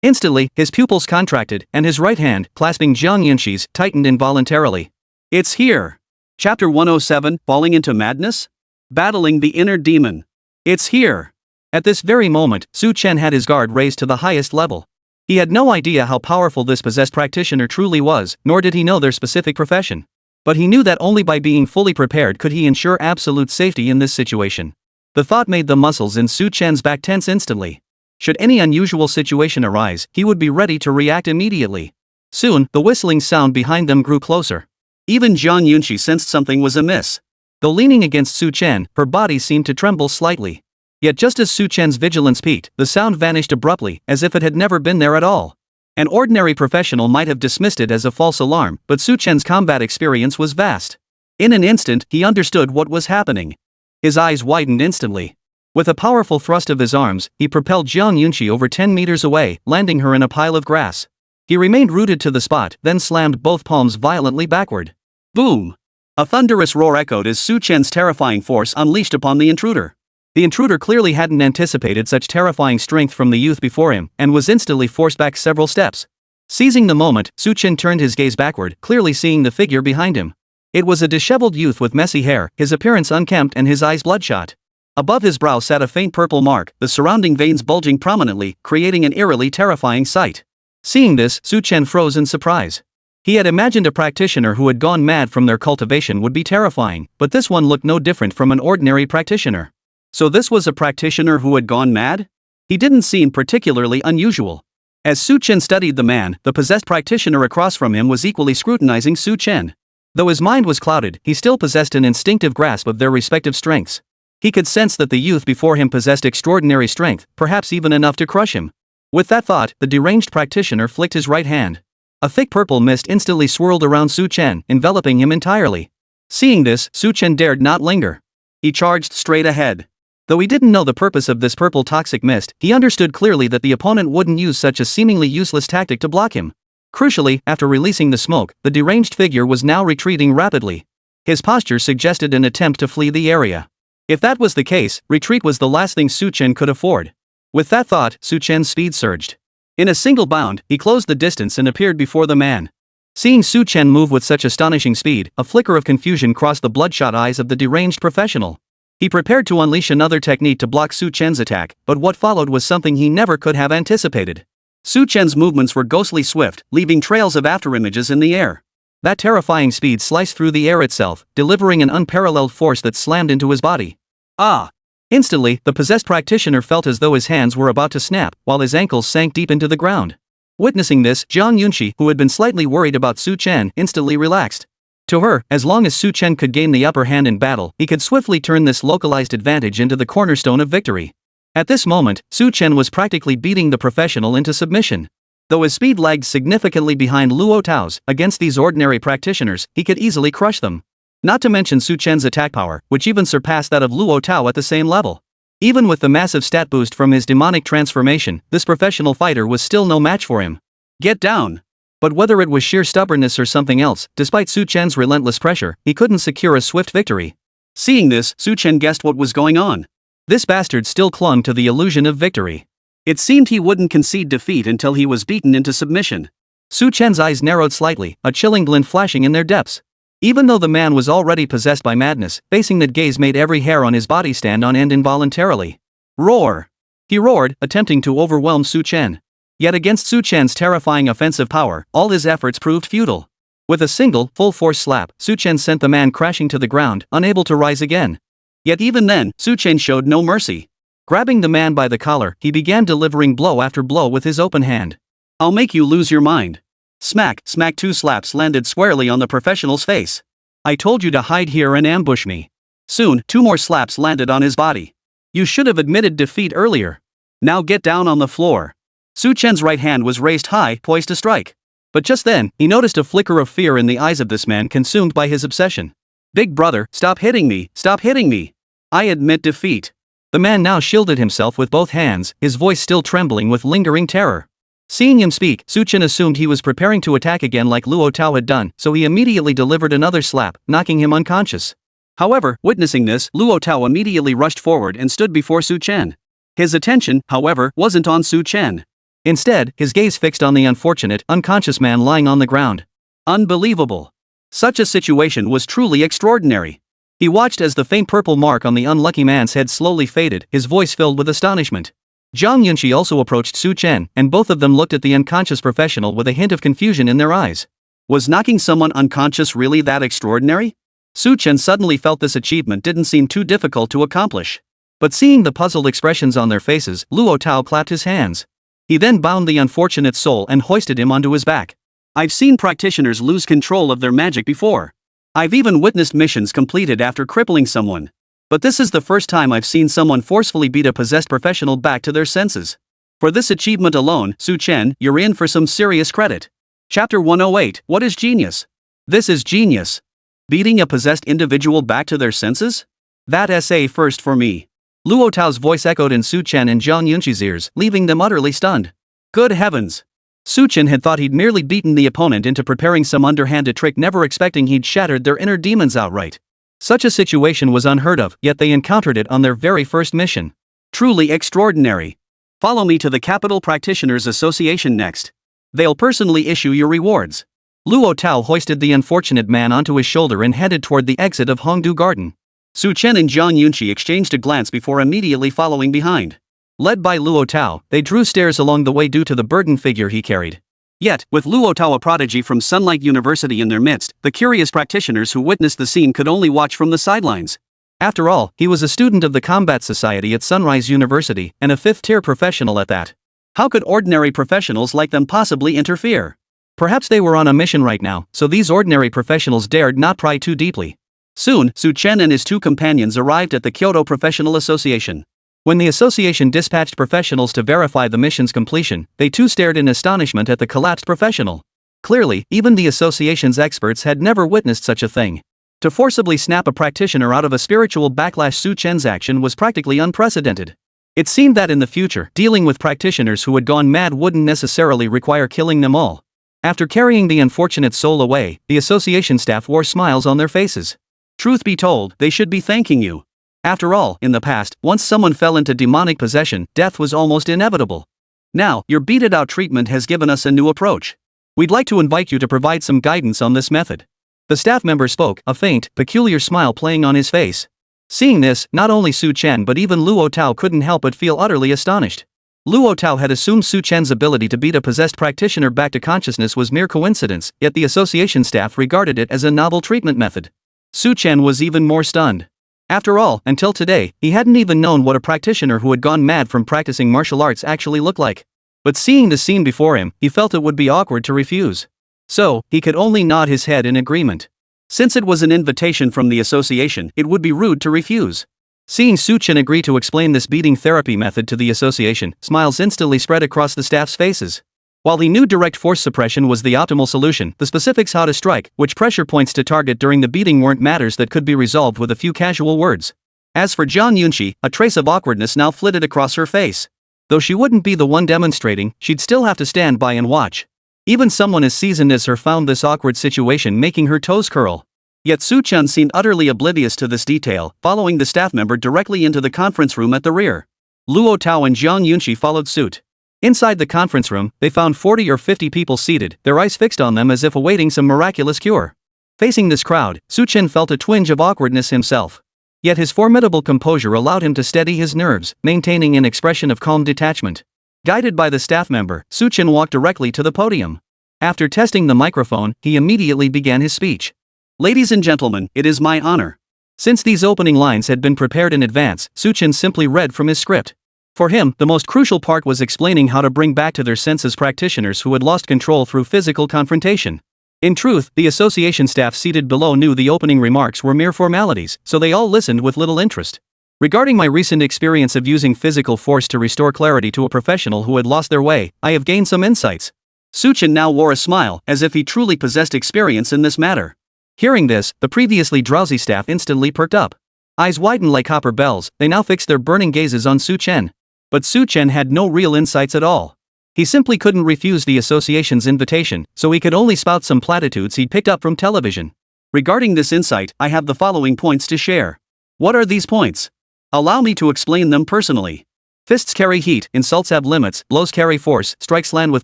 Instantly, his pupils contracted, and his right hand, clasping Zhang Yunqi's, tightened involuntarily. "It's here!" Chapter 107, Falling into Madness? Battling the Inner Demon. It's here! At this very moment, Su Chen had his guard raised to the highest level. He had no idea how powerful this possessed practitioner truly was, nor did he know their specific profession. But he knew that only by being fully prepared could he ensure absolute safety in this situation. The thought made the muscles in Su Chen's back tense instantly. Should any unusual situation arise, he would be ready to react immediately. Soon, the whistling sound behind them grew closer. Even Zhang Yunqi sensed something was amiss. Though leaning against Su Chen, her body seemed to tremble slightly. Yet just as Su Chen's vigilance peaked, the sound vanished abruptly, as if it had never been there at all. An ordinary professional might have dismissed it as a false alarm, but Su Chen's combat experience was vast. In an instant, he understood what was happening. His eyes widened instantly. With a powerful thrust of his arms, he propelled Zhang Yunqi over 10 meters away, landing her in a pile of grass. He remained rooted to the spot, then slammed both palms violently backward. Boom! A thunderous roar echoed as Su Chen's terrifying force unleashed upon the intruder. The intruder clearly hadn't anticipated such terrifying strength from the youth before him, and was instantly forced back several steps. Seizing the moment, Su Chen turned his gaze backward, clearly seeing the figure behind him. It was a disheveled youth with messy hair, his appearance unkempt and his eyes bloodshot. Above his brow sat a faint purple mark, the surrounding veins bulging prominently, creating an eerily terrifying sight. Seeing this, Su Chen froze in surprise. He had imagined a practitioner who had gone mad from their cultivation would be terrifying, but this one looked no different from an ordinary practitioner. So this was a practitioner who had gone mad? He didn't seem particularly unusual. As Su Chen studied the man, the possessed practitioner across from him was equally scrutinizing Su Chen. Though his mind was clouded, he still possessed an instinctive grasp of their respective strengths. He could sense that the youth before him possessed extraordinary strength, perhaps even enough to crush him. With that thought, the deranged practitioner flicked his right hand. A thick purple mist instantly swirled around Su Chen, enveloping him entirely. Seeing this, Su Chen dared not linger. He charged straight ahead. Though he didn't know the purpose of this purple toxic mist, he understood clearly that the opponent wouldn't use such a seemingly useless tactic to block him. Crucially, after releasing the smoke, the deranged figure was now retreating rapidly. His posture suggested an attempt to flee the area. If that was the case, retreat was the last thing Su Chen could afford. With that thought, Su Chen's speed surged. In a single bound, he closed the distance and appeared before the man. Seeing Su Chen move with such astonishing speed, a flicker of confusion crossed the bloodshot eyes of the deranged professional. He prepared to unleash another technique to block Su Chen's attack, but what followed was something he never could have anticipated. Su Chen's movements were ghostly swift, leaving trails of afterimages in the air. That terrifying speed sliced through the air itself, delivering an unparalleled force that slammed into his body. Ah! Instantly, the possessed practitioner felt as though his hands were about to snap, while his ankles sank deep into the ground. Witnessing this, Zhang Yunqi, who had been slightly worried about Su Chen, instantly relaxed. To her, as long as Su Chen could gain the upper hand in battle, he could swiftly turn this localized advantage into the cornerstone of victory. At this moment, Su Chen was practically beating the professional into submission. Though his speed lagged significantly behind Luo Tao's, against these ordinary practitioners, he could easily crush them. Not to mention Su Chen's attack power, which even surpassed that of Luo Tao at the same level. Even with the massive stat boost from his demonic transformation, this professional fighter was still no match for him. Get down! But whether it was sheer stubbornness or something else, despite Su Chen's relentless pressure, he couldn't secure a swift victory. Seeing this, Su Chen guessed what was going on. This bastard still clung to the illusion of victory. It seemed he wouldn't concede defeat until he was beaten into submission. Su Chen's eyes narrowed slightly, a chilling glint flashing in their depths. Even though the man was already possessed by madness, facing that gaze made every hair on his body stand on end involuntarily. Roar! He roared, attempting to overwhelm Su Chen. Yet against Su Chen's terrifying offensive power, all his efforts proved futile. With a single, full-force slap, Su Chen sent the man crashing to the ground, unable to rise again. Yet even then, Su Chen showed no mercy. Grabbing the man by the collar, he began delivering blow after blow with his open hand. I'll make you lose your mind. Smack, smack. 2 slaps landed squarely on the professional's face. I told you to hide here and ambush me. Soon, 2 more slaps landed on his body. You should have admitted defeat earlier. Now get down on the floor. Su Chen's right hand was raised high, poised to strike. But just then, he noticed a flicker of fear in the eyes of this man consumed by his obsession. Big brother, stop hitting me, stop hitting me. I admit defeat. The man now shielded himself with both hands, his voice still trembling with lingering terror. Seeing him speak, Su Chen assumed he was preparing to attack again like Luo Tao had done, so he immediately delivered another slap, knocking him unconscious. However, witnessing this, Luo Tao immediately rushed forward and stood before Su Chen. His attention, however, wasn't on Su Chen. Instead, his gaze fixed on the unfortunate, unconscious man lying on the ground. Unbelievable. Such a situation was truly extraordinary. He watched as the faint purple mark on the unlucky man's head slowly faded, his voice filled with astonishment. Zhang Yunqi also approached Su Chen, and both of them looked at the unconscious professional with a hint of confusion in their eyes. Was knocking someone unconscious really that extraordinary? Su Chen suddenly felt this achievement didn't seem too difficult to accomplish. But seeing the puzzled expressions on their faces, Luo Tao clapped his hands. He then bound the unfortunate soul and hoisted him onto his back. I've seen practitioners lose control of their magic before. I've even witnessed missions completed after crippling someone. But this is the first time I've seen someone forcefully beat a possessed professional back to their senses. For this achievement alone, Su Chen, you're in for some serious credit. Chapter 108, What is Genius? This is genius. Beating a possessed individual back to their senses? That SA first for me. Luo Tao's voice echoed in Su Chen and Zhang Yunqi's ears, leaving them utterly stunned. Good heavens! Su Chen had thought he'd merely beaten the opponent into preparing some underhanded trick, never expecting he'd shattered their inner demons outright. Such a situation was unheard of, yet they encountered it on their very first mission. Truly extraordinary. Follow me to the Capital Practitioners Association next. They'll personally issue your rewards. Luo Tao hoisted the unfortunate man onto his shoulder and headed toward the exit of Hongdu Garden. Su Chen and Zhang Yunqi exchanged a glance before immediately following behind. Led by Luo Tao, they drew stairs along the way due to the burden figure he carried. Yet, with Luo Tao, a prodigy from Sunlight University, in their midst, the curious practitioners who witnessed the scene could only watch from the sidelines. After all, he was a student of the Combat Society at Sunrise University, and a 5th-tier professional at that. How could ordinary professionals like them possibly interfere? Perhaps they were on a mission right now, so these ordinary professionals dared not pry too deeply. Soon, Su Chen and his 2 companions arrived at the Kyoto Professional Association. When the association dispatched professionals to verify the mission's completion, they too stared in astonishment at the collapsed professional. Clearly, even the association's experts had never witnessed such a thing. To forcibly snap a practitioner out of a spiritual backlash, Su Chen's action was practically unprecedented. It seemed that in the future, dealing with practitioners who had gone mad wouldn't necessarily require killing them all. After carrying the unfortunate soul away, the association staff wore smiles on their faces. Truth be told, they should be thanking you. After all, in the past, once someone fell into demonic possession, death was almost inevitable. Now, your beat-it-out treatment has given us a new approach. We'd like to invite you to provide some guidance on this method. The staff member spoke, a faint, peculiar smile playing on his face. Seeing this, not only Su Chen but even Luo Tao couldn't help but feel utterly astonished. Luo Tao had assumed Su Chen's ability to beat a possessed practitioner back to consciousness was mere coincidence, yet the association staff regarded it as a novel treatment method. Su Chen was even more stunned. After all, until today, he hadn't even known what a practitioner who had gone mad from practicing martial arts actually looked like. But seeing the scene before him, he felt it would be awkward to refuse. So, he could only nod his head in agreement. Since it was an invitation from the association, it would be rude to refuse. Seeing Su Chen agree to explain this beating therapy method to the association, smiles instantly spread across the staff's faces. While he knew direct force suppression was the optimal solution, the specifics how to strike, which pressure points to target during the beating weren't matters that could be resolved with a few casual words. As for Zhang Yunxi, a trace of awkwardness now flitted across her face. Though she wouldn't be the one demonstrating, she'd still have to stand by and watch. Even someone as seasoned as her found this awkward situation making her toes curl. Yet Su Chen seemed utterly oblivious to this detail, following the staff member directly into the conference room at the rear. Luo Tao and Zhang Yunxi followed suit. Inside the conference room, they found 40 or 50 people seated, their eyes fixed on them as if awaiting some miraculous cure. Facing this crowd, Su Chen felt a twinge of awkwardness himself. Yet his formidable composure allowed him to steady his nerves, maintaining an expression of calm detachment. Guided by the staff member, Su Chen walked directly to the podium. After testing the microphone, he immediately began his speech. Ladies and gentlemen, it is my honor. Since these opening lines had been prepared in advance, Su Chen simply read from his script. For him, the most crucial part was explaining how to bring back to their senses practitioners who had lost control through physical confrontation. In truth, the association staff seated below knew the opening remarks were mere formalities, so they all listened with little interest. Regarding my recent experience of using physical force to restore clarity to a professional who had lost their way, I have gained some insights. Su Chen now wore a smile, as if he truly possessed experience in this matter. Hearing this, the previously drowsy staff instantly perked up. Eyes widened like copper bells, they now fixed their burning gazes on Su Chen. But Su Chen had no real insights at all. He simply couldn't refuse the association's invitation, so he could only spout some platitudes he'd picked up from television. Regarding this insight, I have the following points to share. What are these points? Allow me to explain them personally. Fists carry heat, insults have limits, blows carry force, strikes land with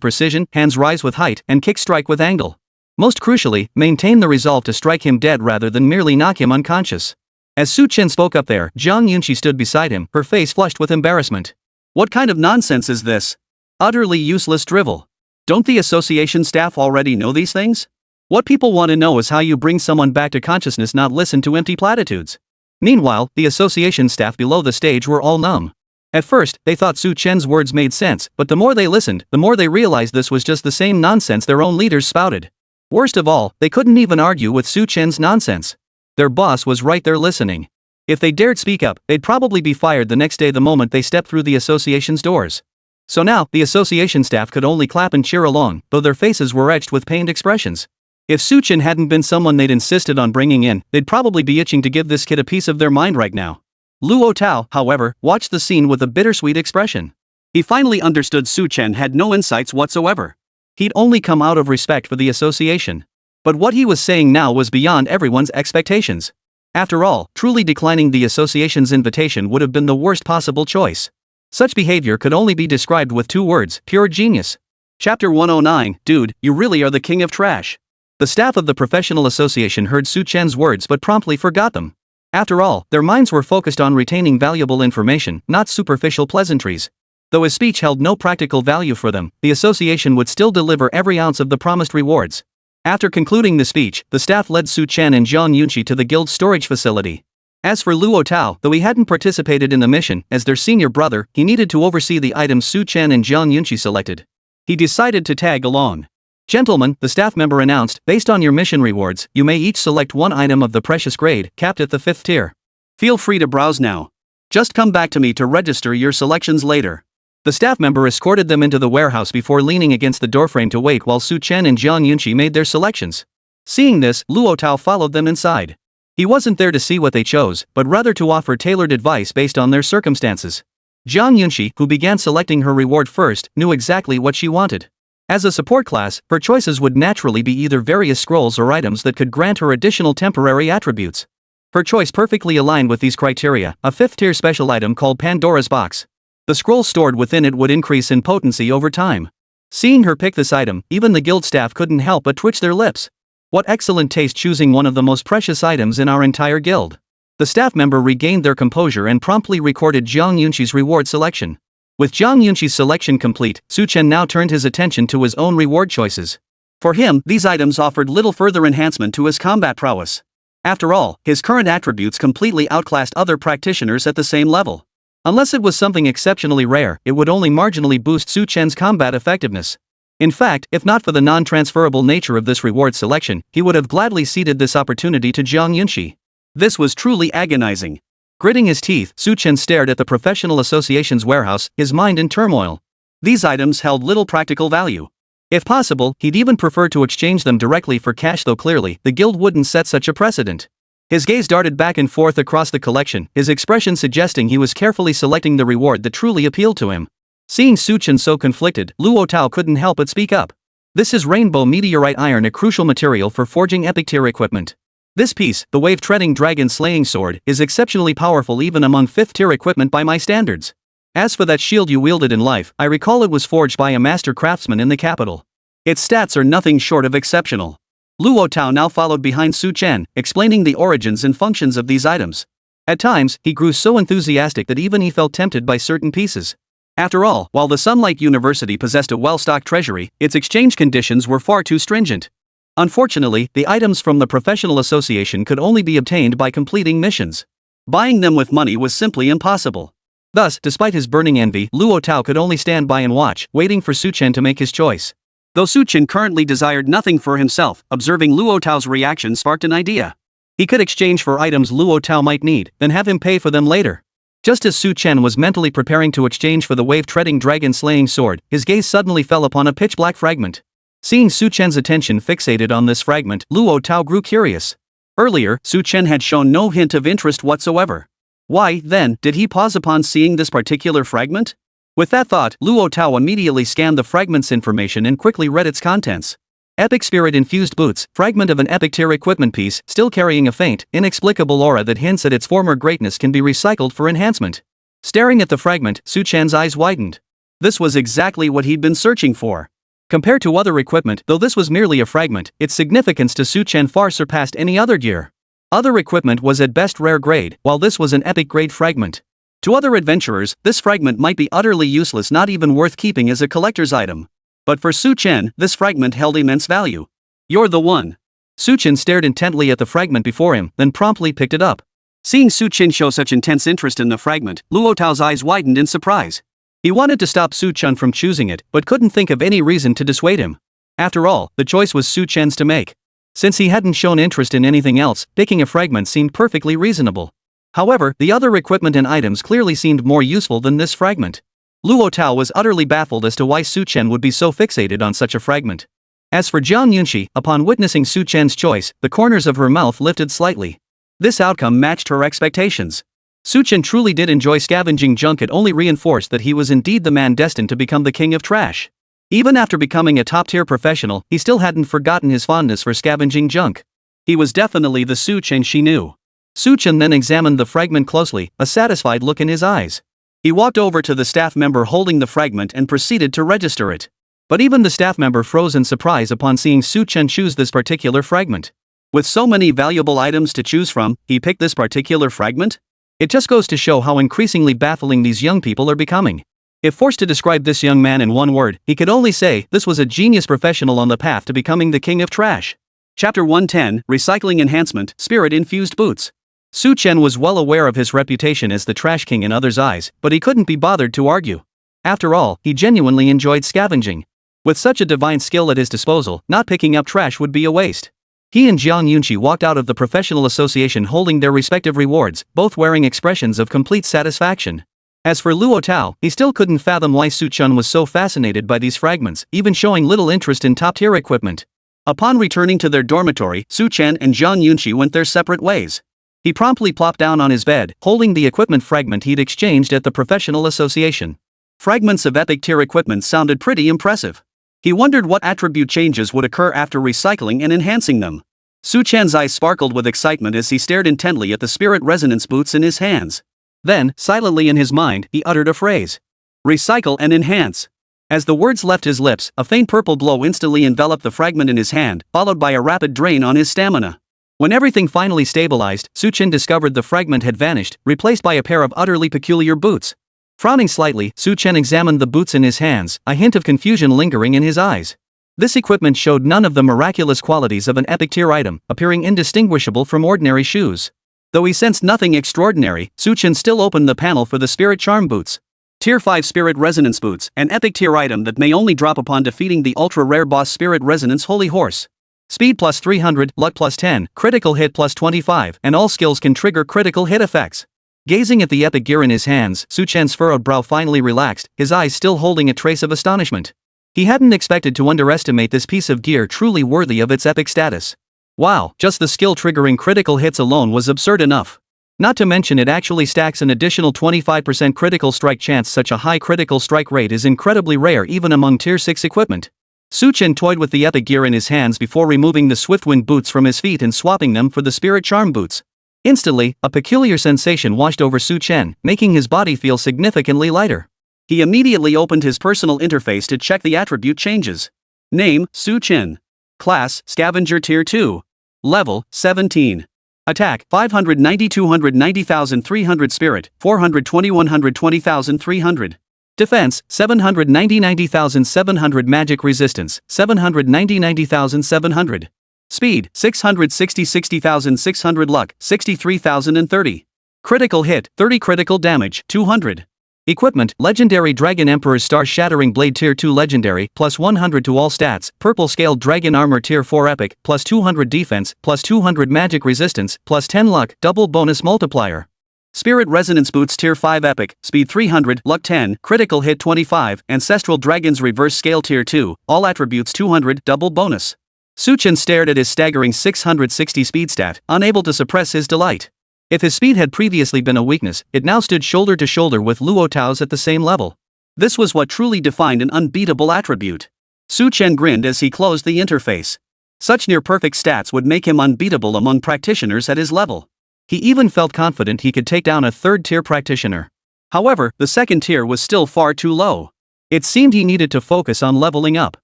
precision, hands rise with height, and kicks strike with angle. Most crucially, maintain the resolve to strike him dead rather than merely knock him unconscious. As Su Chen spoke up there, Zhang Yunxi stood beside him, her face flushed with embarrassment. What kind of nonsense is this? Utterly useless drivel. Don't the association staff already know these things? What people want to know is how you bring someone back to consciousness, not listen to empty platitudes. Meanwhile, the association staff below the stage were all numb. At first, they thought Su Chen's words made sense, but the more they listened, the more they realized this was just the same nonsense their own leaders spouted. Worst of all, they couldn't even argue with Su Chen's nonsense. Their boss was right there listening. If they dared speak up, they'd probably be fired the next day the moment they stepped through the association's doors. So now, the association staff could only clap and cheer along, though their faces were etched with pained expressions. If Su Chen hadn't been someone they'd insisted on bringing in, they'd probably be itching to give this kid a piece of their mind right now. Luo Tao, however, watched the scene with a bittersweet expression. He finally understood Su Chen had no insights whatsoever. He'd only come out of respect for the association. But what he was saying now was beyond everyone's expectations. After all, truly declining the association's invitation would have been the worst possible choice. Such behavior could only be described with two words: pure genius. Chapter 109, Dude, you really are the king of trash. The staff of the professional association heard Su Chen's words but promptly forgot them. After all, their minds were focused on retaining valuable information, not superficial pleasantries. Though his speech held no practical value for them, the association would still deliver every ounce of the promised rewards. After concluding the speech, the staff led Su Chen and Zhang Yunxi to the guild's storage facility. As for Luo Tao, though he hadn't participated in the mission, as their senior brother, he needed to oversee the items Su Chen and Zhang Yunxi selected. He decided to tag along. Gentlemen, the staff member announced, based on your mission rewards, you may each select one item of the precious grade, capped at the 5th tier. Feel free to browse now. Just come back to me to register your selections later. The staff member escorted them into the warehouse before leaning against the doorframe to wait while Su Chen and Zhang Yunxi made their selections. Seeing this, Luo Tao followed them inside. He wasn't there to see what they chose, but rather to offer tailored advice based on their circumstances. Zhang Yunxi, who began selecting her reward first, knew exactly what she wanted. As a support class, her choices would naturally be either various scrolls or items that could grant her additional temporary attributes. Her choice perfectly aligned with these criteria: a 5th-tier special item called Pandora's Box. The scroll stored within it would increase in potency over time. Seeing her pick this item, even the guild staff couldn't help but twitch their lips. What excellent taste, choosing one of the most precious items in our entire guild. The staff member regained their composure and promptly recorded Zhang Yunxi's reward selection. With Zhang Yunxi's selection complete, Su Chen now turned his attention to his own reward choices. For him, these items offered little further enhancement to his combat prowess. After all, his current attributes completely outclassed other practitioners at the same level. Unless it was something exceptionally rare, it would only marginally boost Su Chen's combat effectiveness. In fact, if not for the non-transferable nature of this reward selection, he would have gladly ceded this opportunity to Zhang Yunxi. This was truly agonizing. Gritting his teeth, Su Chen stared at the professional association's warehouse, his mind in turmoil. These items held little practical value. If possible, he'd even prefer to exchange them directly for cash, though clearly, the guild wouldn't set such a precedent. His gaze darted back and forth across the collection, his expression suggesting he was carefully selecting the reward that truly appealed to him. Seeing Su Chen so conflicted, Luo Tao couldn't help but speak up. This is rainbow meteorite iron, a crucial material for forging epic tier equipment. This piece, the wave-treading dragon slaying sword, is exceptionally powerful even among 5th tier equipment by my standards. As for that shield you wielded in life, I recall it was forged by a master craftsman in the capital. Its stats are nothing short of exceptional. Luo Tao now followed behind Su Chen, explaining the origins and functions of these items. At times, he grew so enthusiastic that even he felt tempted by certain pieces. After all, while the Sunlight University possessed a well-stocked treasury, its exchange conditions were far too stringent. Unfortunately, the items from the professional association could only be obtained by completing missions. Buying them with money was simply impossible. Thus, despite his burning envy, Luo Tao could only stand by and watch, waiting for Su Chen to make his choice. Though Su Chen currently desired nothing for himself, observing Luo Tao's reaction sparked an idea. He could exchange for items Luo Tao might need, then have him pay for them later. Just as Su Chen was mentally preparing to exchange for the wave-treading dragon-slaying sword, his gaze suddenly fell upon a pitch-black fragment. Seeing Su Chen's attention fixated on this fragment, Luo Tao grew curious. Earlier, Su Chen had shown no hint of interest whatsoever. Why, then, did he pause upon seeing this particular fragment? With that thought, Luo Tao immediately scanned the fragment's information and quickly read its contents. Epic Spirit-infused boots, fragment of an epic tier equipment piece, still carrying a faint, inexplicable aura that hints at its former greatness, can be recycled for enhancement. Staring at the fragment, Su Chen's eyes widened. This was exactly what he'd been searching for. Compared to other equipment, though this was merely a fragment, its significance to Su Chen far surpassed any other gear. Other equipment was at best rare grade, while this was an epic grade fragment. To other adventurers, this fragment might be utterly useless, not even worth keeping as a collector's item. But for Su Chen, this fragment held immense value. You're the one. Su Chen stared intently at the fragment before him, then promptly picked it up. Seeing Su Chen show such intense interest in the fragment, Luo Tao's eyes widened in surprise. He wanted to stop Su Chen from choosing it, but couldn't think of any reason to dissuade him. After all, the choice was Su Chen's to make. Since he hadn't shown interest in anything else, picking a fragment seemed perfectly reasonable. However, the other equipment and items clearly seemed more useful than this fragment. Luo Tao was utterly baffled as to why Su Chen would be so fixated on such a fragment. As for Jiang Yunxi, upon witnessing Su Chen's choice, the corners of her mouth lifted slightly. This outcome matched her expectations. Su Chen truly did enjoy scavenging junk. It only reinforced that he was indeed the man destined to become the king of trash. Even after becoming a top-tier professional, he still hadn't forgotten his fondness for scavenging junk. He was definitely the Su Chen she knew. Su Chen then examined the fragment closely, a satisfied look in his eyes. He walked over to the staff member holding the fragment and proceeded to register it. But even the staff member froze in surprise upon seeing Su Chen choose this particular fragment. With so many valuable items to choose from, he picked this particular fragment? It just goes to show how increasingly baffling these young people are becoming. If forced to describe this young man in one word, he could only say this was a genius professional on the path to becoming the king of trash. Chapter 110, Recycling Enhancement, Spirit-Infused Boots. Su Chen was well aware of his reputation as the trash king in others' eyes, but he couldn't be bothered to argue. After all, he genuinely enjoyed scavenging. With such a divine skill at his disposal, not picking up trash would be a waste. He and Jiang Yunxi walked out of the professional association holding their respective rewards, both wearing expressions of complete satisfaction. As for Luo Tao, he still couldn't fathom why Su Chen was so fascinated by these fragments, even showing little interest in top-tier equipment. Upon returning to their dormitory, Su Chen and Jiang Yunxi went their separate ways. He promptly plopped down on his bed, holding the equipment fragment he'd exchanged at the professional association. Fragments of epic tier equipment sounded pretty impressive. He wondered what attribute changes would occur after recycling and enhancing them. Su Chen's eyes sparkled with excitement as he stared intently at the spirit resonance boots in his hands. Then, silently in his mind, he uttered a phrase. Recycle and enhance. As the words left his lips, a faint purple glow instantly enveloped the fragment in his hand, followed by a rapid drain on his stamina. When everything finally stabilized, Su Chen discovered the fragment had vanished, replaced by a pair of utterly peculiar boots. Frowning slightly, Su Chen examined the boots in his hands, a hint of confusion lingering in his eyes. This equipment showed none of the miraculous qualities of an epic tier item, appearing indistinguishable from ordinary shoes. Though he sensed nothing extraordinary, Su Chen still opened the panel for the Spirit Charm boots. Tier 5 Spirit Resonance Boots, an epic tier item that may only drop upon defeating the ultra-rare boss Spirit Resonance Holy Horse. Speed plus 300, luck plus 10, critical hit plus 25, and all skills can trigger critical hit effects. Gazing at the epic gear in his hands, Su Chen's furrowed brow finally relaxed, his eyes still holding a trace of astonishment. He hadn't expected to underestimate this piece of gear truly worthy of its epic status. Wow, just the skill triggering critical hits alone was absurd enough. Not to mention it actually stacks an additional 25% critical strike chance. Such a high critical strike rate is incredibly rare even among tier 6 equipment. Chen toyed with the epic gear in his hands before removing the Swiftwind boots from his feet and swapping them for the Spirit Charm boots. Instantly, a peculiar sensation washed over Chen, making his body feel significantly lighter. He immediately opened his personal interface to check the attribute changes. Name, Chen. Class, Scavenger Tier 2. Level, 17. Attack, 590 290,300 Spirit, 420 120,300. Defense, 790 90,700 Magic Resistance, 790 90,700. Speed, 660 60,600 Luck, 63,030. Critical hit, 30 critical damage, 200. Equipment, Legendary Dragon Emperor's Star Shattering Blade Tier 2 Legendary, plus 100 to all stats, Purple Scaled Dragon Armor Tier 4 Epic, plus 200 Defense, plus 200 Magic Resistance, plus 10 Luck, Double Bonus Multiplier. Spirit Resonance Boots Tier 5 Epic, Speed 300, Luck 10, Critical Hit 25, Ancestral Dragon's Reverse Scale Tier 2, all attributes 200, Double Bonus. Chen stared at his staggering 660 speed stat, unable to suppress his delight. If his speed had previously been a weakness, it now stood shoulder to shoulder with Luo Tao's at the same level. This was what truly defined an unbeatable attribute. Chen grinned as he closed the interface. Such near-perfect stats would make him unbeatable among practitioners at his level. He even felt confident he could take down a third-tier practitioner. However, the second tier was still far too low. It seemed he needed to focus on leveling up.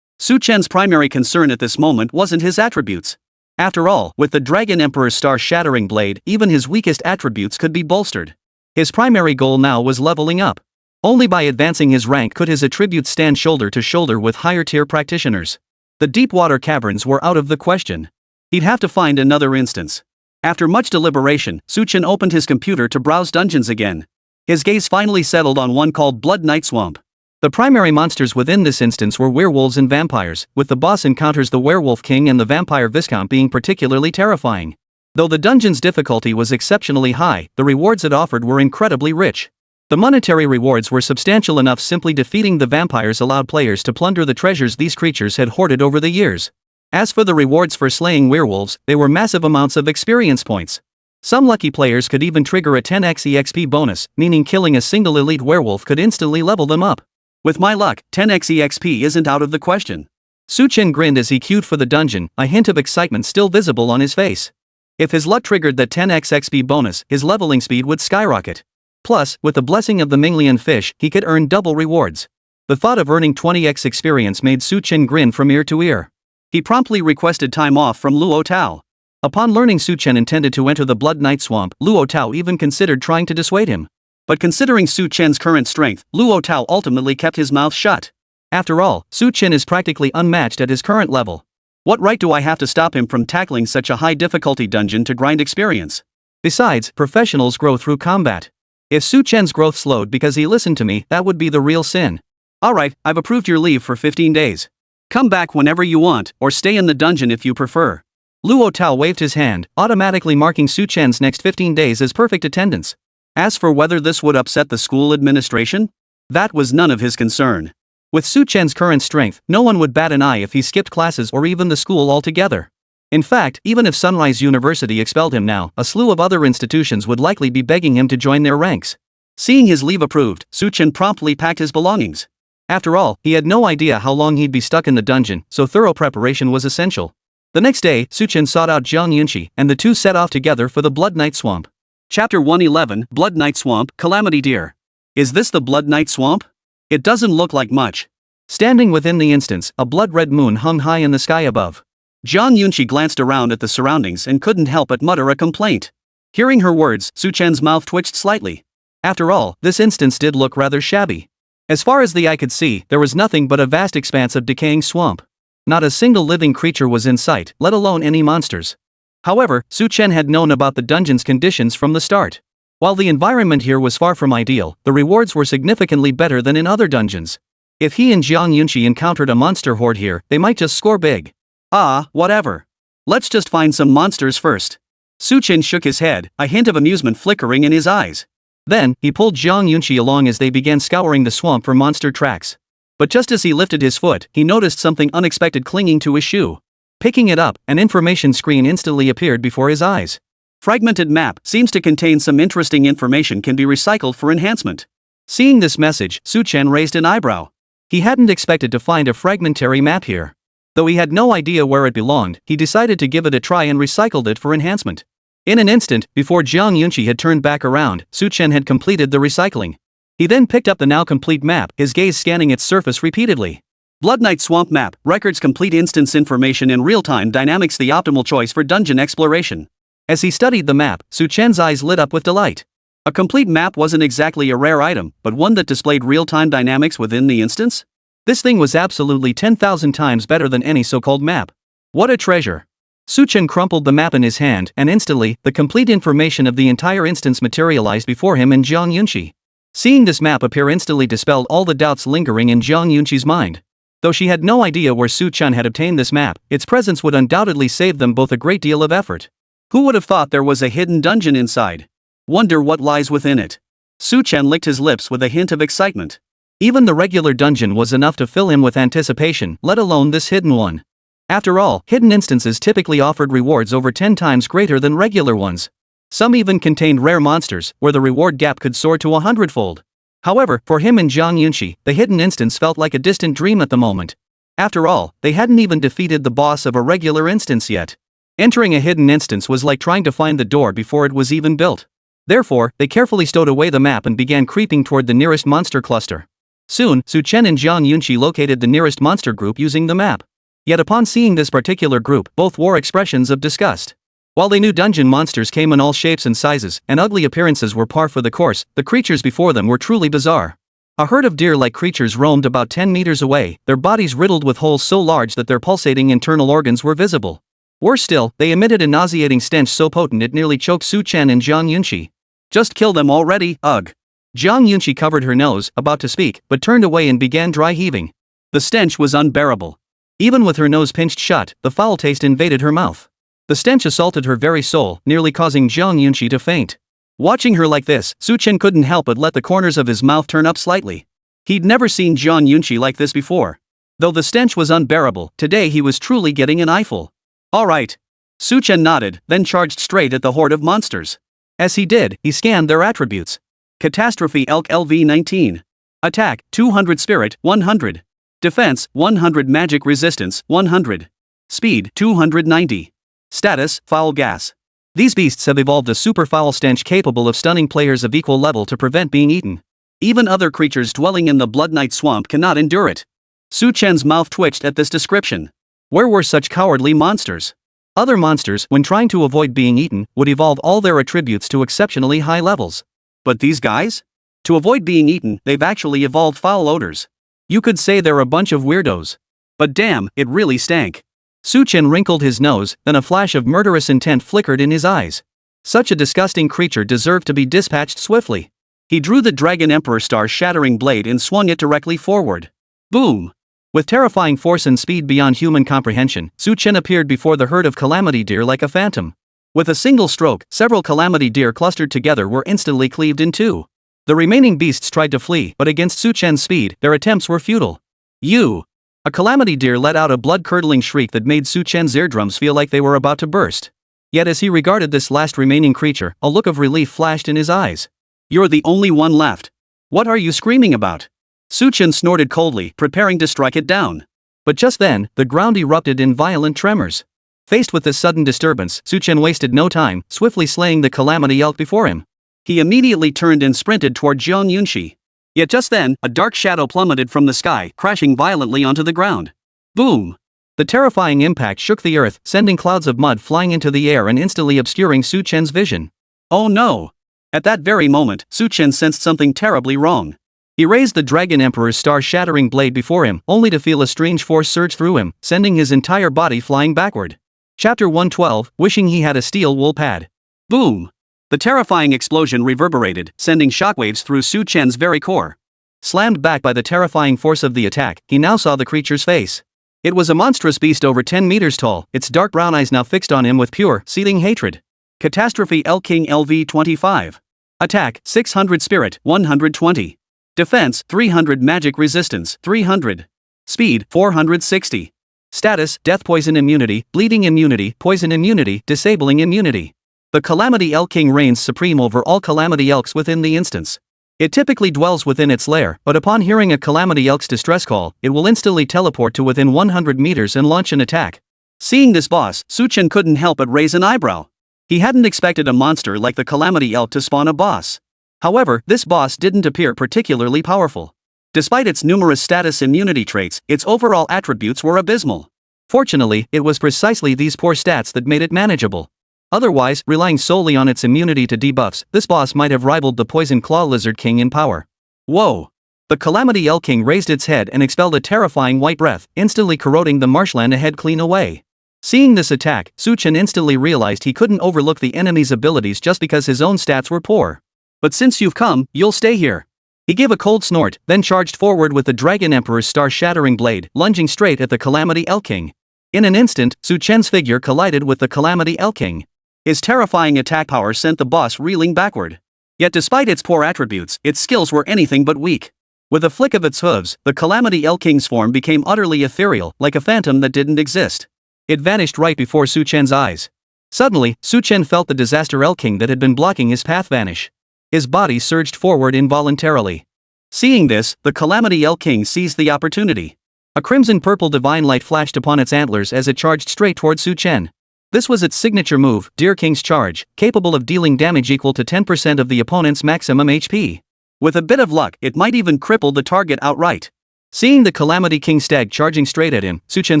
Chen's primary concern at this moment wasn't his attributes. After all, with the Dragon Emperor's Star Shattering Blade, even his weakest attributes could be bolstered. His primary goal now was leveling up. Only by advancing his rank could his attributes stand shoulder to shoulder with higher-tier practitioners. The deep-water caverns were out of the question. He'd have to find another instance. After much deliberation, Chen opened his computer to browse dungeons again. His gaze finally settled on one called Blood Night Swamp. The primary monsters within this instance were werewolves and vampires, with the boss encounters the Werewolf King and the Vampire Viscount being particularly terrifying. Though the dungeon's difficulty was exceptionally high, the rewards it offered were incredibly rich. The monetary rewards were substantial enough. Simply defeating the vampires allowed players to plunder the treasures these creatures had hoarded over the years. As for the rewards for slaying werewolves, they were massive amounts of experience points. Some lucky players could even trigger a 10x EXP bonus, meaning killing a single elite werewolf could instantly level them up. With my luck, 10x EXP isn't out of the question. Chen grinned as he queued for the dungeon, a hint of excitement still visible on his face. If his luck triggered that 10x XP bonus, his leveling speed would skyrocket. Plus, with the blessing of the Minglian fish, he could earn double rewards. The thought of earning 20x experience made Chen grin from ear to ear. He promptly requested time off from Luo Tao. Upon learning Chen intended to enter the Blood Night Swamp, Luo Tao even considered trying to dissuade him. But considering Chen's current strength, Luo Tao ultimately kept his mouth shut. After all, Chen is practically unmatched at his current level. What right do I have to stop him from tackling such a high difficulty dungeon to grind experience? Besides, professionals grow through combat. If Chen's growth slowed because he listened to me, that would be the real sin. Alright, I've approved your leave for 15 days. Come back whenever you want, or stay in the dungeon if you prefer. Luo Tao waved his hand, automatically marking Chen's next 15 days as perfect attendance. As for whether this would upset the school administration, that was none of his concern. With Chen's current strength, no one would bat an eye if he skipped classes or even the school altogether. In fact, even if Sunrise University expelled him now, a slew of other institutions would likely be begging him to join their ranks. Seeing his leave approved, Chen promptly packed his belongings. After all, he had no idea how long he'd be stuck in the dungeon, so thorough preparation was essential. The next day, Chen sought out Zhang Yunqi, and the two set off together for the Blood Night Swamp. Chapter 111, Blood Night Swamp, Calamity Deer. Is this the Blood Night Swamp? It doesn't look like much. Standing within the instance, a blood-red moon hung high in the sky above. Zhang Yunqi glanced around at the surroundings and couldn't help but mutter a complaint. Hearing her words, Chen's mouth twitched slightly. After all, this instance did look rather shabby. As far as the eye could see, there was nothing but a vast expanse of decaying swamp. Not a single living creature was in sight, let alone any monsters. However, Chen had known about the dungeon's conditions from the start. While the environment here was far from ideal, the rewards were significantly better than in other dungeons. If he and Zhang Yunqi encountered a monster horde here, they might just score big. Ah, whatever. Let's just find some monsters first. Chen shook his head, a hint of amusement flickering in his eyes. Then, he pulled Zhang Yunqi along as they began scouring the swamp for monster tracks. But just as he lifted his foot, he noticed something unexpected clinging to his shoe. Picking it up, an information screen instantly appeared before his eyes. Fragmented map seems to contain some interesting information can be recycled for enhancement. Seeing this message, Chen raised an eyebrow. He hadn't expected to find a fragmentary map here. Though he had no idea where it belonged, he decided to give it a try and recycled it for enhancement. In an instant, before Jiang Yunqi had turned back around, Chen had completed the recycling. He then picked up the now complete map, his gaze scanning its surface repeatedly. Blood Knight Swamp Map records complete instance information in real-time dynamics, the optimal choice for dungeon exploration. As he studied the map, Chen's eyes lit up with delight. A complete map wasn't exactly a rare item, but one that displayed real-time dynamics within the instance? This thing was absolutely 10,000 times better than any so-called map. What a treasure! Chen crumpled the map in his hand, and instantly, the complete information of the entire instance materialized before him and Jiang Yunqi. Seeing this map appear instantly dispelled all the doubts lingering in Jiang Yunqi's mind. Though she had no idea where Chen had obtained this map, its presence would undoubtedly save them both a great deal of effort. Who would have thought there was a hidden dungeon inside? Wonder what lies within it. Chen licked his lips with a hint of excitement. Even the regular dungeon was enough to fill him with anticipation, let alone this hidden one. After all, hidden instances typically offered rewards over 10 times greater than regular ones. Some even contained rare monsters, where the reward gap could soar to 100-fold. However, for him and Jiang Yunqi, the hidden instance felt like a distant dream at the moment. After all, they hadn't even defeated the boss of a regular instance yet. Entering a hidden instance was like trying to find the door before it was even built. Therefore, they carefully stowed away the map and began creeping toward the nearest monster cluster. Soon, Chen and Jiang Yunqi located the nearest monster group using the map. Yet upon seeing this particular group, both wore expressions of disgust. While they knew dungeon monsters came in all shapes and sizes, and ugly appearances were par for the course, the creatures before them were truly bizarre. A herd of deer-like creatures roamed about 10 meters away, their bodies riddled with holes so large that their pulsating internal organs were visible. Worse still, they emitted a nauseating stench so potent it nearly choked Chen and Jiang Yunqi. Just kill them already, ugh. Jiang Yunqi covered her nose, about to speak, but turned away and began dry heaving. The stench was unbearable. Even with her nose pinched shut, the foul taste invaded her mouth. The stench assaulted her very soul, nearly causing Jiang Yunqi to faint. Watching her like this, Chen couldn't help but let the corners of his mouth turn up slightly. He'd never seen Jiang Yunqi like this before. Though the stench was unbearable, today he was truly getting an eyeful. Alright. Chen nodded, then charged straight at the horde of monsters. As he did, he scanned their attributes. Catastrophe Elk LV-19. Attack, 200 Spirit, 100. Defense, 100 Magic Resistance, 100. Speed, 290. Status, Foul Gas. These beasts have evolved a super foul stench capable of stunning players of equal level to prevent being eaten. Even other creatures dwelling in the Blood Knight Swamp cannot endure it. Chen's mouth twitched at this description. Where were such cowardly monsters? Other monsters, when trying to avoid being eaten, would evolve all their attributes to exceptionally high levels. But these guys? To avoid being eaten, they've actually evolved foul odors. You could say they're a bunch of weirdos. But damn, it really stank. Chen wrinkled his nose, then a flash of murderous intent flickered in his eyes. Such a disgusting creature deserved to be dispatched swiftly. He drew the Dragon Emperor star-shattering blade and swung it directly forward. Boom! With terrifying force and speed beyond human comprehension, Chen appeared before the herd of calamity deer like a phantom. With a single stroke, several calamity deer clustered together were instantly cleaved in two. The remaining beasts tried to flee, but against Chen's speed, their attempts were futile. You! A calamity deer let out a blood-curdling shriek that made Chen's eardrums feel like they were about to burst. Yet as he regarded this last remaining creature, a look of relief flashed in his eyes. You're the only one left. What are you screaming about? Chen snorted coldly, preparing to strike it down. But just then, the ground erupted in violent tremors. Faced with this sudden disturbance, Chen wasted no time, swiftly slaying the calamity elk before him. He immediately turned and sprinted toward Jiang Yunqi. Yet just then, a dark shadow plummeted from the sky, crashing violently onto the ground. Boom! The terrifying impact shook the earth, sending clouds of mud flying into the air and instantly obscuring Chen's vision. Oh no! At that very moment, Chen sensed something terribly wrong. He raised the Dragon Emperor's star-shattering blade before him, only to feel a strange force surge through him, sending his entire body flying backward. Chapter 112, Wishing He Had a Steel Wool Pad. Boom! The terrifying explosion reverberated, sending shockwaves through Chen's very core. Slammed back by the terrifying force of the attack, he now saw the creature's face. It was a monstrous beast over 10 meters tall, its dark brown eyes now fixed on him with pure, seething hatred. Catastrophe Elk King LV-25. Attack, 600 Spirit, 120. Defense, 300 Magic Resistance, 300. Speed, 460. Status: Death, Poison Immunity, Bleeding Immunity, Poison Immunity, Disabling Immunity. The Calamity Elk King reigns supreme over all Calamity Elks within the instance. It typically dwells within its lair, but upon hearing a Calamity Elk's distress call, it will instantly teleport to within 100 meters and launch an attack. Seeing this boss, Chen couldn't help but raise an eyebrow. He hadn't expected a monster like the Calamity Elk to spawn a boss. However, this boss didn't appear particularly powerful. Despite its numerous status immunity traits, its overall attributes were abysmal. Fortunately, it was precisely these poor stats that made it manageable. Otherwise, relying solely on its immunity to debuffs, this boss might have rivaled the Poison Claw Lizard King in power. Whoa! The Calamity Elk King raised its head and expelled a terrifying white breath, instantly corroding the marshland ahead clean away. Seeing this attack, Chen instantly realized he couldn't overlook the enemy's abilities just because his own stats were poor. But since you've come, you'll stay here. He gave a cold snort, then charged forward with the Dragon Emperor's star-shattering blade, lunging straight at the Calamity Elk King. In an instant, Chen's figure collided with the Calamity Elk King. His terrifying attack power sent the boss reeling backward. Yet despite its poor attributes, its skills were anything but weak. With a flick of its hooves, the Calamity Elk King's form became utterly ethereal, like a phantom that didn't exist. It vanished right before Chen's eyes. Suddenly, Chen felt the Disaster Elk King that had been blocking his path vanish. His body surged forward involuntarily. Seeing this, the Calamity Elk King seized the opportunity. A crimson-purple divine light flashed upon its antlers as it charged straight towards Chen. This was its signature move, Deer King's Charge, capable of dealing damage equal to 10% of the opponent's maximum HP. With a bit of luck, it might even cripple the target outright. Seeing the Calamity King stag charging straight at him, Chen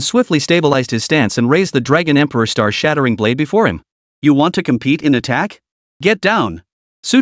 swiftly stabilized his stance and raised the Dragon Emperor star-shattering blade before him. You want to compete in attack? Get down!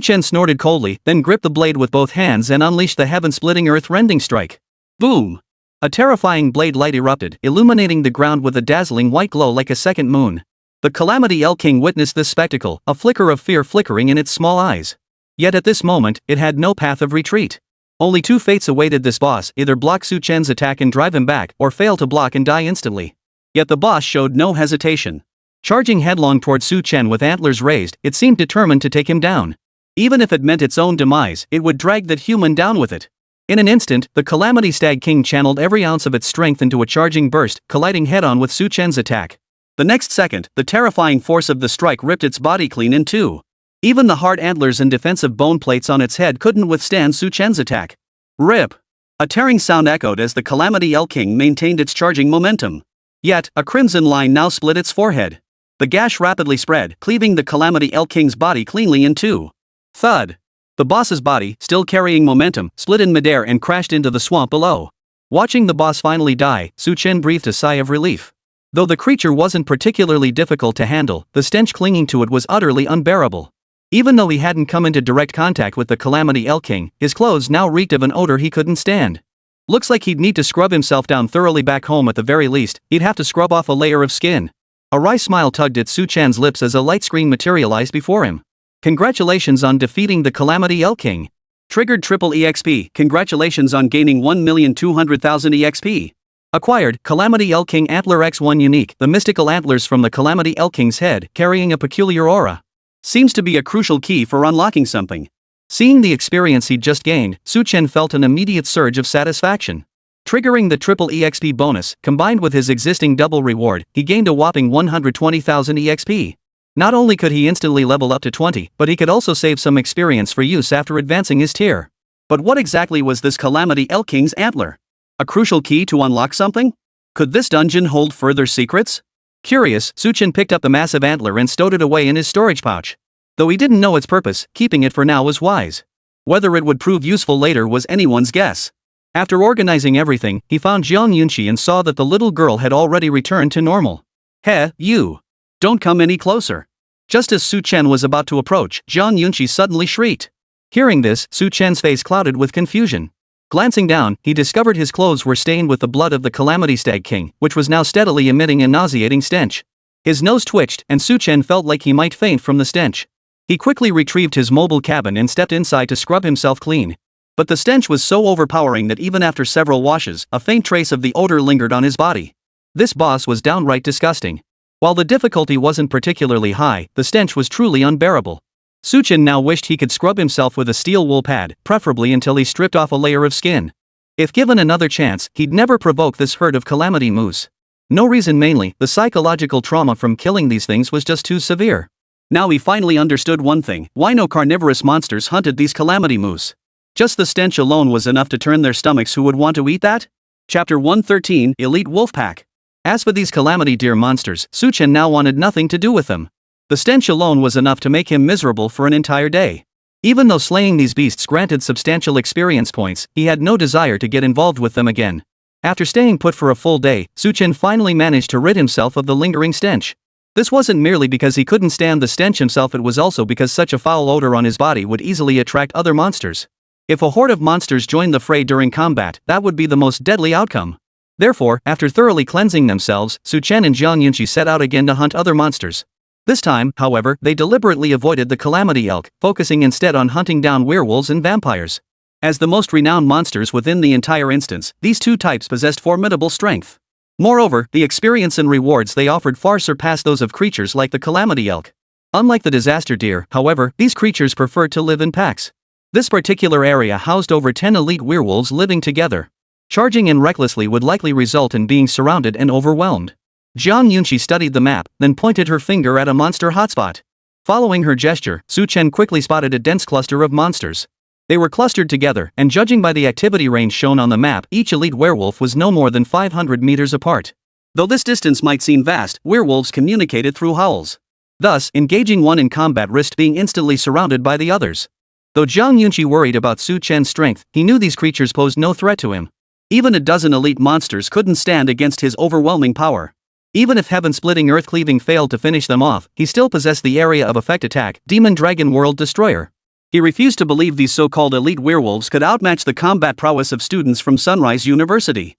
Chen snorted coldly, then gripped the blade with both hands and unleashed the heaven-splitting earth-rending strike. Boom! A terrifying blade light erupted, illuminating the ground with a dazzling white glow like a second moon. The Calamity Elk King witnessed this spectacle, a flicker of fear flickering in its small eyes. Yet at this moment, it had no path of retreat. Only two fates awaited this boss: either block Chen's attack and drive him back, or fail to block and die instantly. Yet the boss showed no hesitation. Charging headlong towards Chen with antlers raised, it seemed determined to take him down. Even if it meant its own demise, it would drag that human down with it. In an instant, the Calamity Stag King channeled every ounce of its strength into a charging burst, colliding head-on with Chen's attack. The next second, the terrifying force of the strike ripped its body clean in two. Even the hard antlers and defensive bone plates on its head couldn't withstand Chen's attack. Rip! A tearing sound echoed as the Calamity Elk King maintained its charging momentum. Yet, a crimson line now split its forehead. The gash rapidly spread, cleaving the Calamity Elk King's body cleanly in two. Thud! The boss's body, still carrying momentum, split in midair and crashed into the swamp below. Watching the boss finally die, Chen breathed a sigh of relief. Though the creature wasn't particularly difficult to handle, the stench clinging to it was utterly unbearable. Even though he hadn't come into direct contact with the Calamity Elk King, his clothes now reeked of an odor he couldn't stand. Looks like he'd need to scrub himself down thoroughly back home. At the very least, he'd have to scrub off a layer of skin. A wry smile tugged at Chen's lips as a light screen materialized before him. Congratulations on defeating the Calamity Elk King. Triggered triple EXP. Congratulations on gaining 1,200,000 EXP. Acquired, Calamity Elk King Antler X1 Unique, the mystical antlers from the Calamity Elk King's head, carrying a peculiar aura. Seems to be a crucial key for unlocking something. Seeing the experience he'd just gained, Chen felt an immediate surge of satisfaction. Triggering the triple EXP bonus, combined with his existing double reward, he gained a whopping 120,000 EXP. Not only could he instantly level up to 20, but he could also save some experience for use after advancing his tier. But what exactly was this Calamity Elk King's antler? A crucial key to unlock something? Could this dungeon hold further secrets? Curious, Chen picked up the massive antler and stowed it away in his storage pouch. Though he didn't know its purpose, keeping it for now was wise. Whether it would prove useful later was anyone's guess. After organizing everything, he found Zhong Yunqi and saw that the little girl had already returned to normal. Heh, you! Don't come any closer. Just as Chen was about to approach, Zhong Yunqi suddenly shrieked. Hearing this, Chen's face clouded with confusion. Glancing down, he discovered his clothes were stained with the blood of the Calamity Stag King, which was now steadily emitting a nauseating stench. His nose twitched, and Chen felt like he might faint from the stench. He quickly retrieved his mobile cabin and stepped inside to scrub himself clean. But the stench was so overpowering that even after several washes, a faint trace of the odor lingered on his body. This boss was downright disgusting. While the difficulty wasn't particularly high, the stench was truly unbearable. Chen now wished he could scrub himself with a steel wool pad, preferably until he stripped off a layer of skin. If given another chance, he'd never provoke this herd of Calamity Moose. No reason, mainly, the psychological trauma from killing these things was just too severe. Now he finally understood one thing: why no carnivorous monsters hunted these calamity moose. Just the stench alone was enough to turn their stomachs. Who would want to eat that? Chapter 113, Elite Wolf Pack. As for these calamity deer monsters, Chen now wanted nothing to do with them. The stench alone was enough to make him miserable for an entire day. Even though slaying these beasts granted substantial experience points, he had no desire to get involved with them again. After staying put for a full day, Chen finally managed to rid himself of the lingering stench. This wasn't merely because he couldn't stand the stench himself, it was also because such a foul odor on his body would easily attract other monsters. If a horde of monsters joined the fray during combat, that would be the most deadly outcome. Therefore, after thoroughly cleansing themselves, Chen and Zhang Yunqi set out again to hunt other monsters. This time, however, they deliberately avoided the calamity elk, focusing instead on hunting down werewolves and vampires. As the most renowned monsters within the entire instance, these two types possessed formidable strength. Moreover, the experience and rewards they offered far surpassed those of creatures like the calamity elk. Unlike the disaster deer, however, these creatures preferred to live in packs. This particular area housed over 10 elite werewolves living together. Charging in recklessly would likely result in being surrounded and overwhelmed. Zhang Yunqi studied the map, then pointed her finger at a monster hotspot. Following her gesture, Chen quickly spotted a dense cluster of monsters. They were clustered together, and judging by the activity range shown on the map, each elite werewolf was no more than 500 meters apart. Though this distance might seem vast, werewolves communicated through howls. Thus, engaging one in combat risked being instantly surrounded by the others. Though Zhang Yunqi worried about Chen's strength, he knew these creatures posed no threat to him. Even a dozen elite monsters couldn't stand against his overwhelming power. Even if heaven-splitting earth-cleaving failed to finish them off, he still possessed the area of effect attack, Demon Dragon World Destroyer. He refused to believe these so-called elite werewolves could outmatch the combat prowess of students from Sunrise University.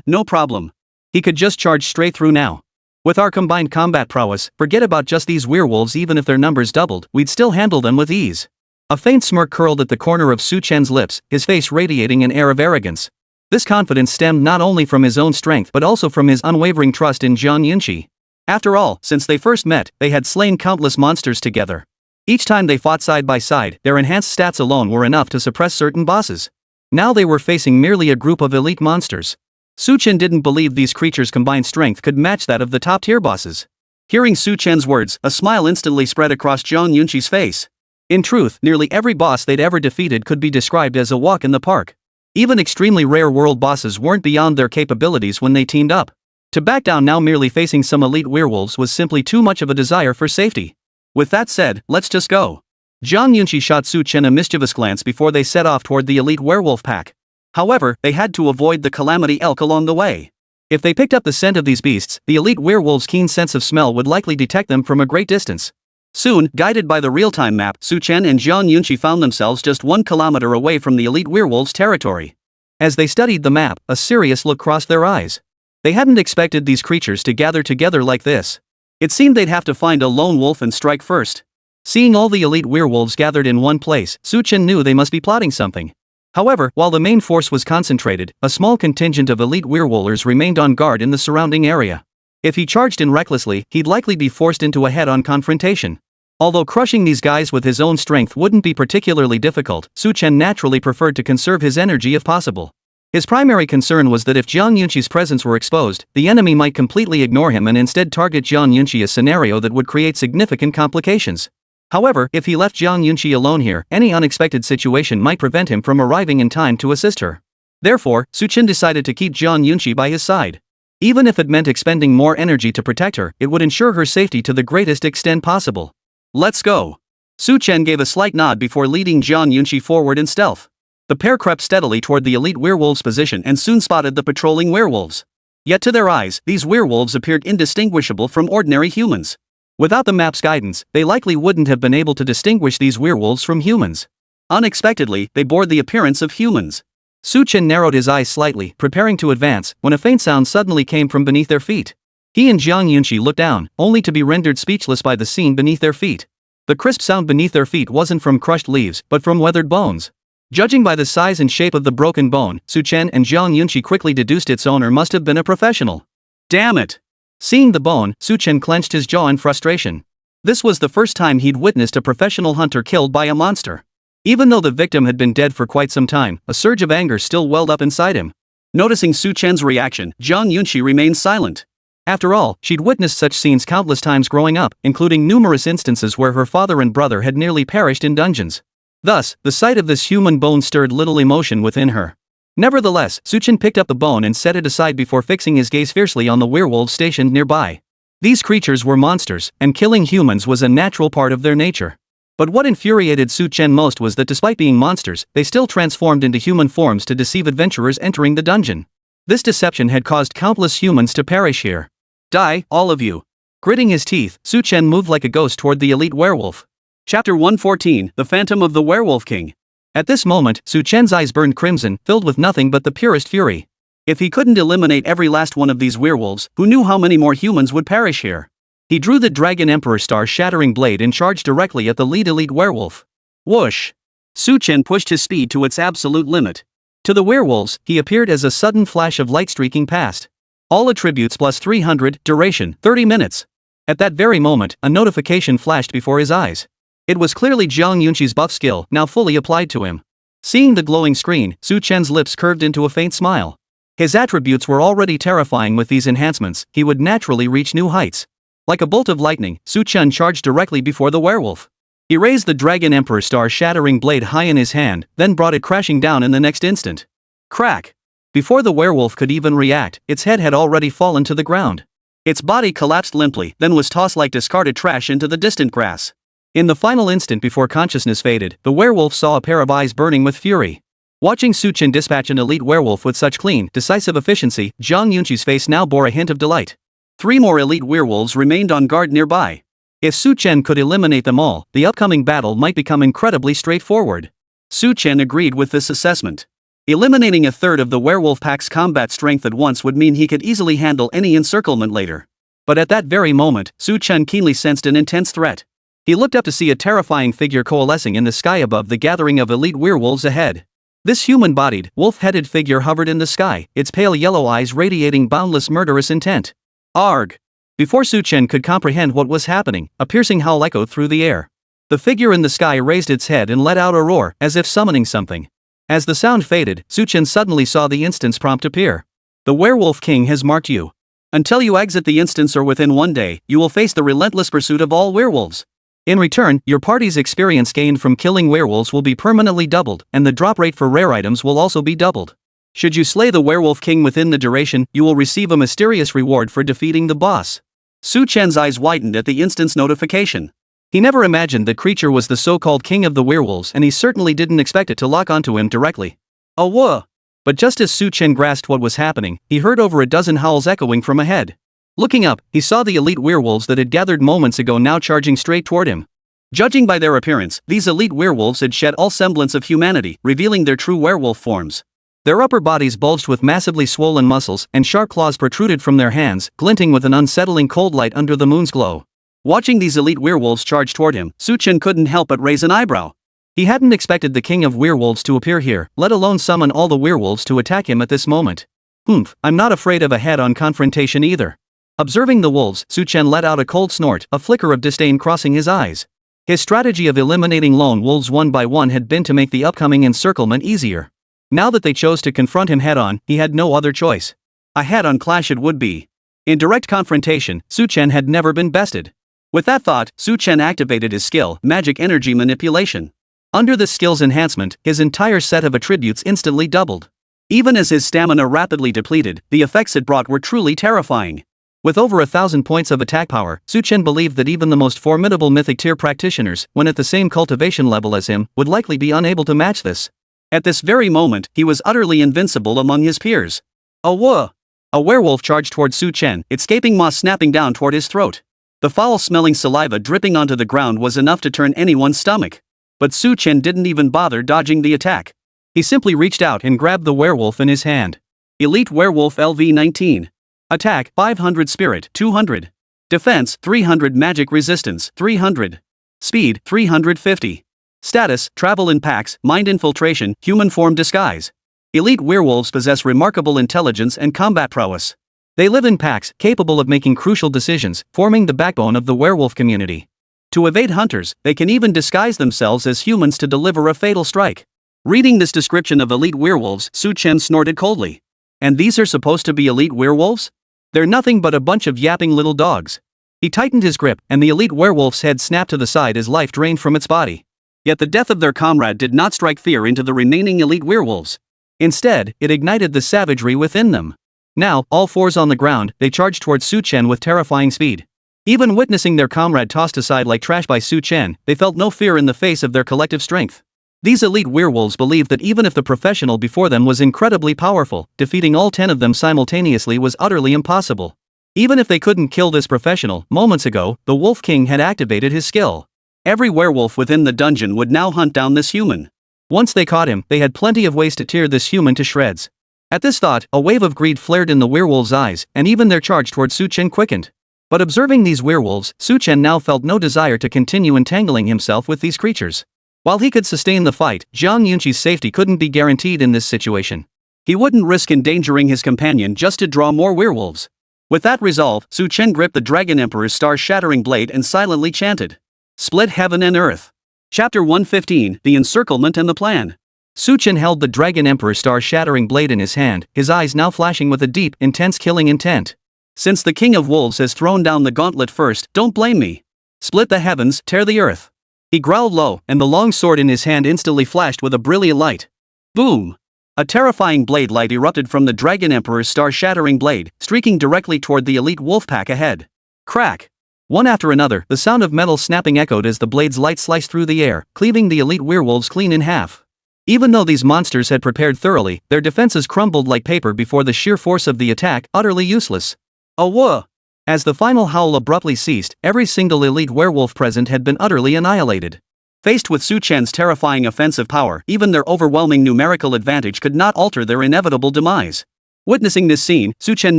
No problem. He could just charge straight through now. With our combined combat prowess, forget about just these werewolves. Even if their numbers doubled, we'd still handle them with ease. A faint smirk curled at the corner of Chen's lips, his face radiating an air of arrogance. This confidence stemmed not only from his own strength but also from his unwavering trust in Zhang Yunqi. After all, since they first met, they had slain countless monsters together. Each time they fought side by side, their enhanced stats alone were enough to suppress certain bosses. Now they were facing merely a group of elite monsters. Chen didn't believe these creatures' combined strength could match that of the top-tier bosses. Hearing Chen's words, a smile instantly spread across Zhang Yunqi's face. In truth, nearly every boss they'd ever defeated could be described as a walk in the park. Even extremely rare world bosses weren't beyond their capabilities when they teamed up. To back down now merely facing some elite werewolves was simply too much of a desire for safety. With that said, let's just go. Zhang Yunqi shot Chen a mischievous glance before they set off toward the elite werewolf pack. However, they had to avoid the calamity elk along the way. If they picked up the scent of these beasts, the elite werewolves' keen sense of smell would likely detect them from a great distance. Soon, guided by the real-time map, Chen and Zhang Yunqi found themselves just 1 kilometer away from the elite werewolves' territory. As they studied the map, a serious look crossed their eyes. They hadn't expected these creatures to gather together like this. It seemed they'd have to find a lone wolf and strike first. Seeing all the elite werewolves gathered in one place, Chen knew they must be plotting something. However, while the main force was concentrated, a small contingent of elite werewolves remained on guard in the surrounding area. If he charged in recklessly, he'd likely be forced into a head-on confrontation. Although crushing these guys with his own strength wouldn't be particularly difficult, Chen naturally preferred to conserve his energy if possible. His primary concern was that if Zhang Yunqi's presence were exposed, the enemy might completely ignore him and instead target Zhang Yunqi, a scenario that would create significant complications. However, if he left Zhang Yunqi alone here, any unexpected situation might prevent him from arriving in time to assist her. Therefore, Chen decided to keep Zhang Yunqi by his side. Even if it meant expending more energy to protect her, it would ensure her safety to the greatest extent possible. Let's go. Chen gave a slight nod before leading Zhang Yunqi forward in stealth. The pair crept steadily toward the elite werewolves' position and soon spotted the patrolling werewolves. Yet to their eyes, these werewolves appeared indistinguishable from ordinary humans. Without the map's guidance, they likely wouldn't have been able to distinguish these werewolves from humans. Unexpectedly, they bore the appearance of humans. Chen narrowed his eyes slightly, preparing to advance, when a faint sound suddenly came from beneath their feet. He and Zhang Yunqi looked down, only to be rendered speechless by the scene beneath their feet. The crisp sound beneath their feet wasn't from crushed leaves, but from weathered bones. Judging by the size and shape of the broken bone, Chen and Zhang Yunqi quickly deduced its owner must have been a professional. Damn it! Seeing the bone, Chen clenched his jaw in frustration. This was the first time he'd witnessed a professional hunter killed by a monster. Even though the victim had been dead for quite some time, a surge of anger still welled up inside him. Noticing Chen's reaction, Zhang Yunqi remained silent. After all, she'd witnessed such scenes countless times growing up, including numerous instances where her father and brother had nearly perished in dungeons. Thus, the sight of this human bone stirred little emotion within her. Nevertheless, Chen picked up the bone and set it aside before fixing his gaze fiercely on the werewolves stationed nearby. These creatures were monsters, and killing humans was a natural part of their nature. But what infuriated Chen most was that despite being monsters, they still transformed into human forms to deceive adventurers entering the dungeon. This deception had caused countless humans to perish here. Die, all of you. Gritting his teeth, Chen moved like a ghost toward the elite werewolf. Chapter 114, The Phantom of the Werewolf King. At this moment, Chen's eyes burned crimson, filled with nothing but the purest fury. If he couldn't eliminate every last one of these werewolves, who knew how many more humans would perish here? He drew the Dragon Emperor star-shattering blade and charged directly at the lead elite werewolf. Whoosh! Chen pushed his speed to its absolute limit. To the werewolves, he appeared as a sudden flash of light streaking past. All attributes plus 300, duration, 30 minutes. At that very moment, a notification flashed before his eyes. It was clearly Jiang Yunqi's buff skill, now fully applied to him. Seeing the glowing screen, Chen's lips curved into a faint smile. His attributes were already terrifying. With these enhancements, he would naturally reach new heights. Like a bolt of lightning, Chen charged directly before the werewolf. He raised the Dragon Emperor star-shattering blade high in his hand, then brought it crashing down in the next instant. Crack! Before the werewolf could even react, its head had already fallen to the ground. Its body collapsed limply, then was tossed like discarded trash into the distant grass. In the final instant before consciousness faded, the werewolf saw a pair of eyes burning with fury. Watching Chen dispatch an elite werewolf with such clean, decisive efficiency, Jiang Yunqi's face now bore a hint of delight. 3 more elite werewolves remained on guard nearby. If Chen could eliminate them all, the upcoming battle might become incredibly straightforward. Chen agreed with this assessment. Eliminating a third of the werewolf pack's combat strength at once would mean he could easily handle any encirclement later. But at that very moment, Chen keenly sensed an intense threat. He looked up to see a terrifying figure coalescing in the sky above the gathering of elite werewolves ahead. This human-bodied, wolf-headed figure hovered in the sky, its pale yellow eyes radiating boundless murderous intent. Arg! Before Chen could comprehend what was happening, a piercing howl echoed through the air. The figure in the sky raised its head and let out a roar, as if summoning something. As the sound faded, Chen suddenly saw the instance prompt appear. The Werewolf King has marked you. Until you exit the instance or within 1 day, you will face the relentless pursuit of all werewolves. In return, your party's experience gained from killing werewolves will be permanently doubled, and the drop rate for rare items will also be doubled. Should you slay the Werewolf King within the duration, you will receive a mysterious reward for defeating the boss. Chen's eyes widened at the instant's notification. He never imagined the creature was the so-called king of the werewolves, and he certainly didn't expect it to lock onto him directly. Oh whoa! But just as Chen grasped what was happening, he heard over a dozen howls echoing from ahead. Looking up, he saw the elite werewolves that had gathered moments ago now charging straight toward him. Judging by their appearance, these elite werewolves had shed all semblance of humanity, revealing their true werewolf forms. Their upper bodies bulged with massively swollen muscles, and sharp claws protruded from their hands, glinting with an unsettling cold light under the moon's glow. Watching these elite werewolves charge toward him, Chen couldn't help but raise an eyebrow. He hadn't expected the king of werewolves to appear here, let alone summon all the werewolves to attack him at this moment. I'm not afraid of a head-on confrontation either. Observing the wolves, Chen let out a cold snort, a flicker of disdain crossing his eyes. His strategy of eliminating lone wolves one by one had been to make the upcoming encirclement easier. Now that they chose to confront him head-on, he had no other choice. A head-on clash it would be. In direct confrontation, Chen had never been bested. With that thought, Chen activated his skill, Magic Energy Manipulation. Under this skill's enhancement, his entire set of attributes instantly doubled. Even as his stamina rapidly depleted, the effects it brought were truly terrifying. With over 1,000 points of attack power, Chen believed that even the most formidable mythic tier practitioners, when at the same cultivation level as him, would likely be unable to match this. At this very moment, he was utterly invincible among his peers. Oh whoa! A werewolf charged toward Chen, its gaping maw snapping down toward his throat. The foul-smelling saliva dripping onto the ground was enough to turn anyone's stomach. But Chen didn't even bother dodging the attack. He simply reached out and grabbed the werewolf in his hand. Elite Werewolf LV-19. Attack, 500 Spirit, 200. Defense, 300 Magic Resistance, 300. Speed, 350. Status, Travel in Packs, Mind Infiltration, Human Form Disguise. Elite werewolves possess remarkable intelligence and combat prowess. They live in packs, capable of making crucial decisions, forming the backbone of the werewolf community. To evade hunters, they can even disguise themselves as humans to deliver a fatal strike. Reading this description of elite werewolves, Chen snorted coldly. And these are supposed to be elite werewolves? They're nothing but a bunch of yapping little dogs. He tightened his grip, and the elite werewolf's head snapped to the side as life drained from its body. Yet the death of their comrade did not strike fear into the remaining elite werewolves. Instead, it ignited the savagery within them. Now, all fours on the ground, they charged towards Su Chen with terrifying speed. Even witnessing their comrade tossed aside like trash by Su Chen, they felt no fear in the face of their collective strength. These elite werewolves believed that even if the professional before them was incredibly powerful, defeating all 10 of them simultaneously was utterly impossible. Even if they couldn't kill this professional, moments ago, the Wolf King had activated his skill. Every werewolf within the dungeon would now hunt down this human. Once they caught him, they had plenty of ways to tear this human to shreds. At this thought, a wave of greed flared in the werewolves' eyes, and even their charge toward Su Chen quickened. But observing these werewolves, Su Chen now felt no desire to continue entangling himself with these creatures. While he could sustain the fight, Zhang Yunqi's safety couldn't be guaranteed in this situation. He wouldn't risk endangering his companion just to draw more werewolves. With that resolve, Su Chen gripped the Dragon Emperor's star-shattering blade and silently chanted, "Split heaven and earth." Chapter 115, The Encirclement and the Plan. Su Chen held the Dragon Emperor's star-shattering blade in his hand, his eyes now flashing with a deep, intense killing intent. "Since the King of Wolves has thrown down the gauntlet first, don't blame me. Split the heavens, tear the earth." He growled low, and the long sword in his hand instantly flashed with a brilliant light. Boom! A terrifying blade light erupted from the Dragon Emperor's star-shattering blade, streaking directly toward the elite wolf pack ahead. Crack! One after another, the sound of metal snapping echoed as the blade's light sliced through the air, cleaving the elite werewolves clean in half. Even though these monsters had prepared thoroughly, their defenses crumbled like paper before the sheer force of the attack, utterly useless. Awah! As the final howl abruptly ceased, every single elite werewolf present had been utterly annihilated. Faced with Su Chen's terrifying offensive power, even their overwhelming numerical advantage could not alter their inevitable demise. Witnessing this scene, Su Chen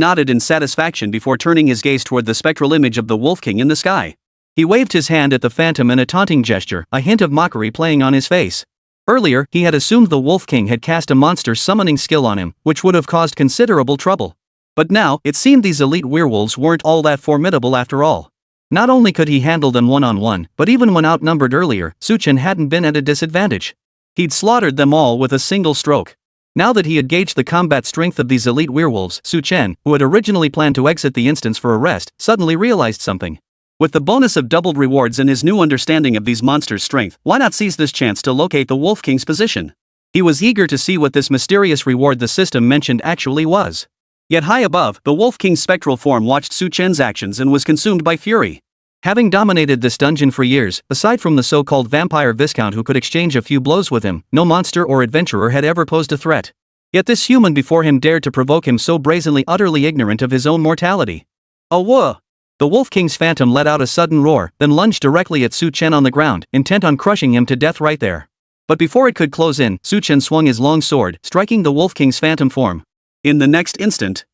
nodded in satisfaction before turning his gaze toward the spectral image of the Wolf King in the sky. He waved his hand at the phantom in a taunting gesture, a hint of mockery playing on his face. Earlier, he had assumed the Wolf King had cast a monster summoning skill on him, which would have caused considerable trouble. But now, it seemed these elite werewolves weren't all that formidable after all. Not only could he handle them one-on-one, but even when outnumbered earlier, Su Chen hadn't been at a disadvantage. He'd slaughtered them all with a single stroke. Now that he had gauged the combat strength of these elite werewolves, Su Chen, who had originally planned to exit the instance for a rest, suddenly realized something. With the bonus of doubled rewards and his new understanding of these monsters' strength, why not seize this chance to locate the Wolf King's position? He was eager to see what this mysterious reward the system mentioned actually was. Yet high above, the Wolf King's spectral form watched Su Chen's actions and was consumed by fury. Having dominated this dungeon for years, aside from the so-called vampire viscount who could exchange a few blows with him, no monster or adventurer had ever posed a threat. Yet this human before him dared to provoke him so brazenly, utterly ignorant of his own mortality. Awah! The Wolf King's phantom let out a sudden roar, then lunged directly at Su Chen on the ground, intent on crushing him to death right there. But before it could close in, Su Chen swung his long sword, striking the Wolf King's phantom form. In the next instant,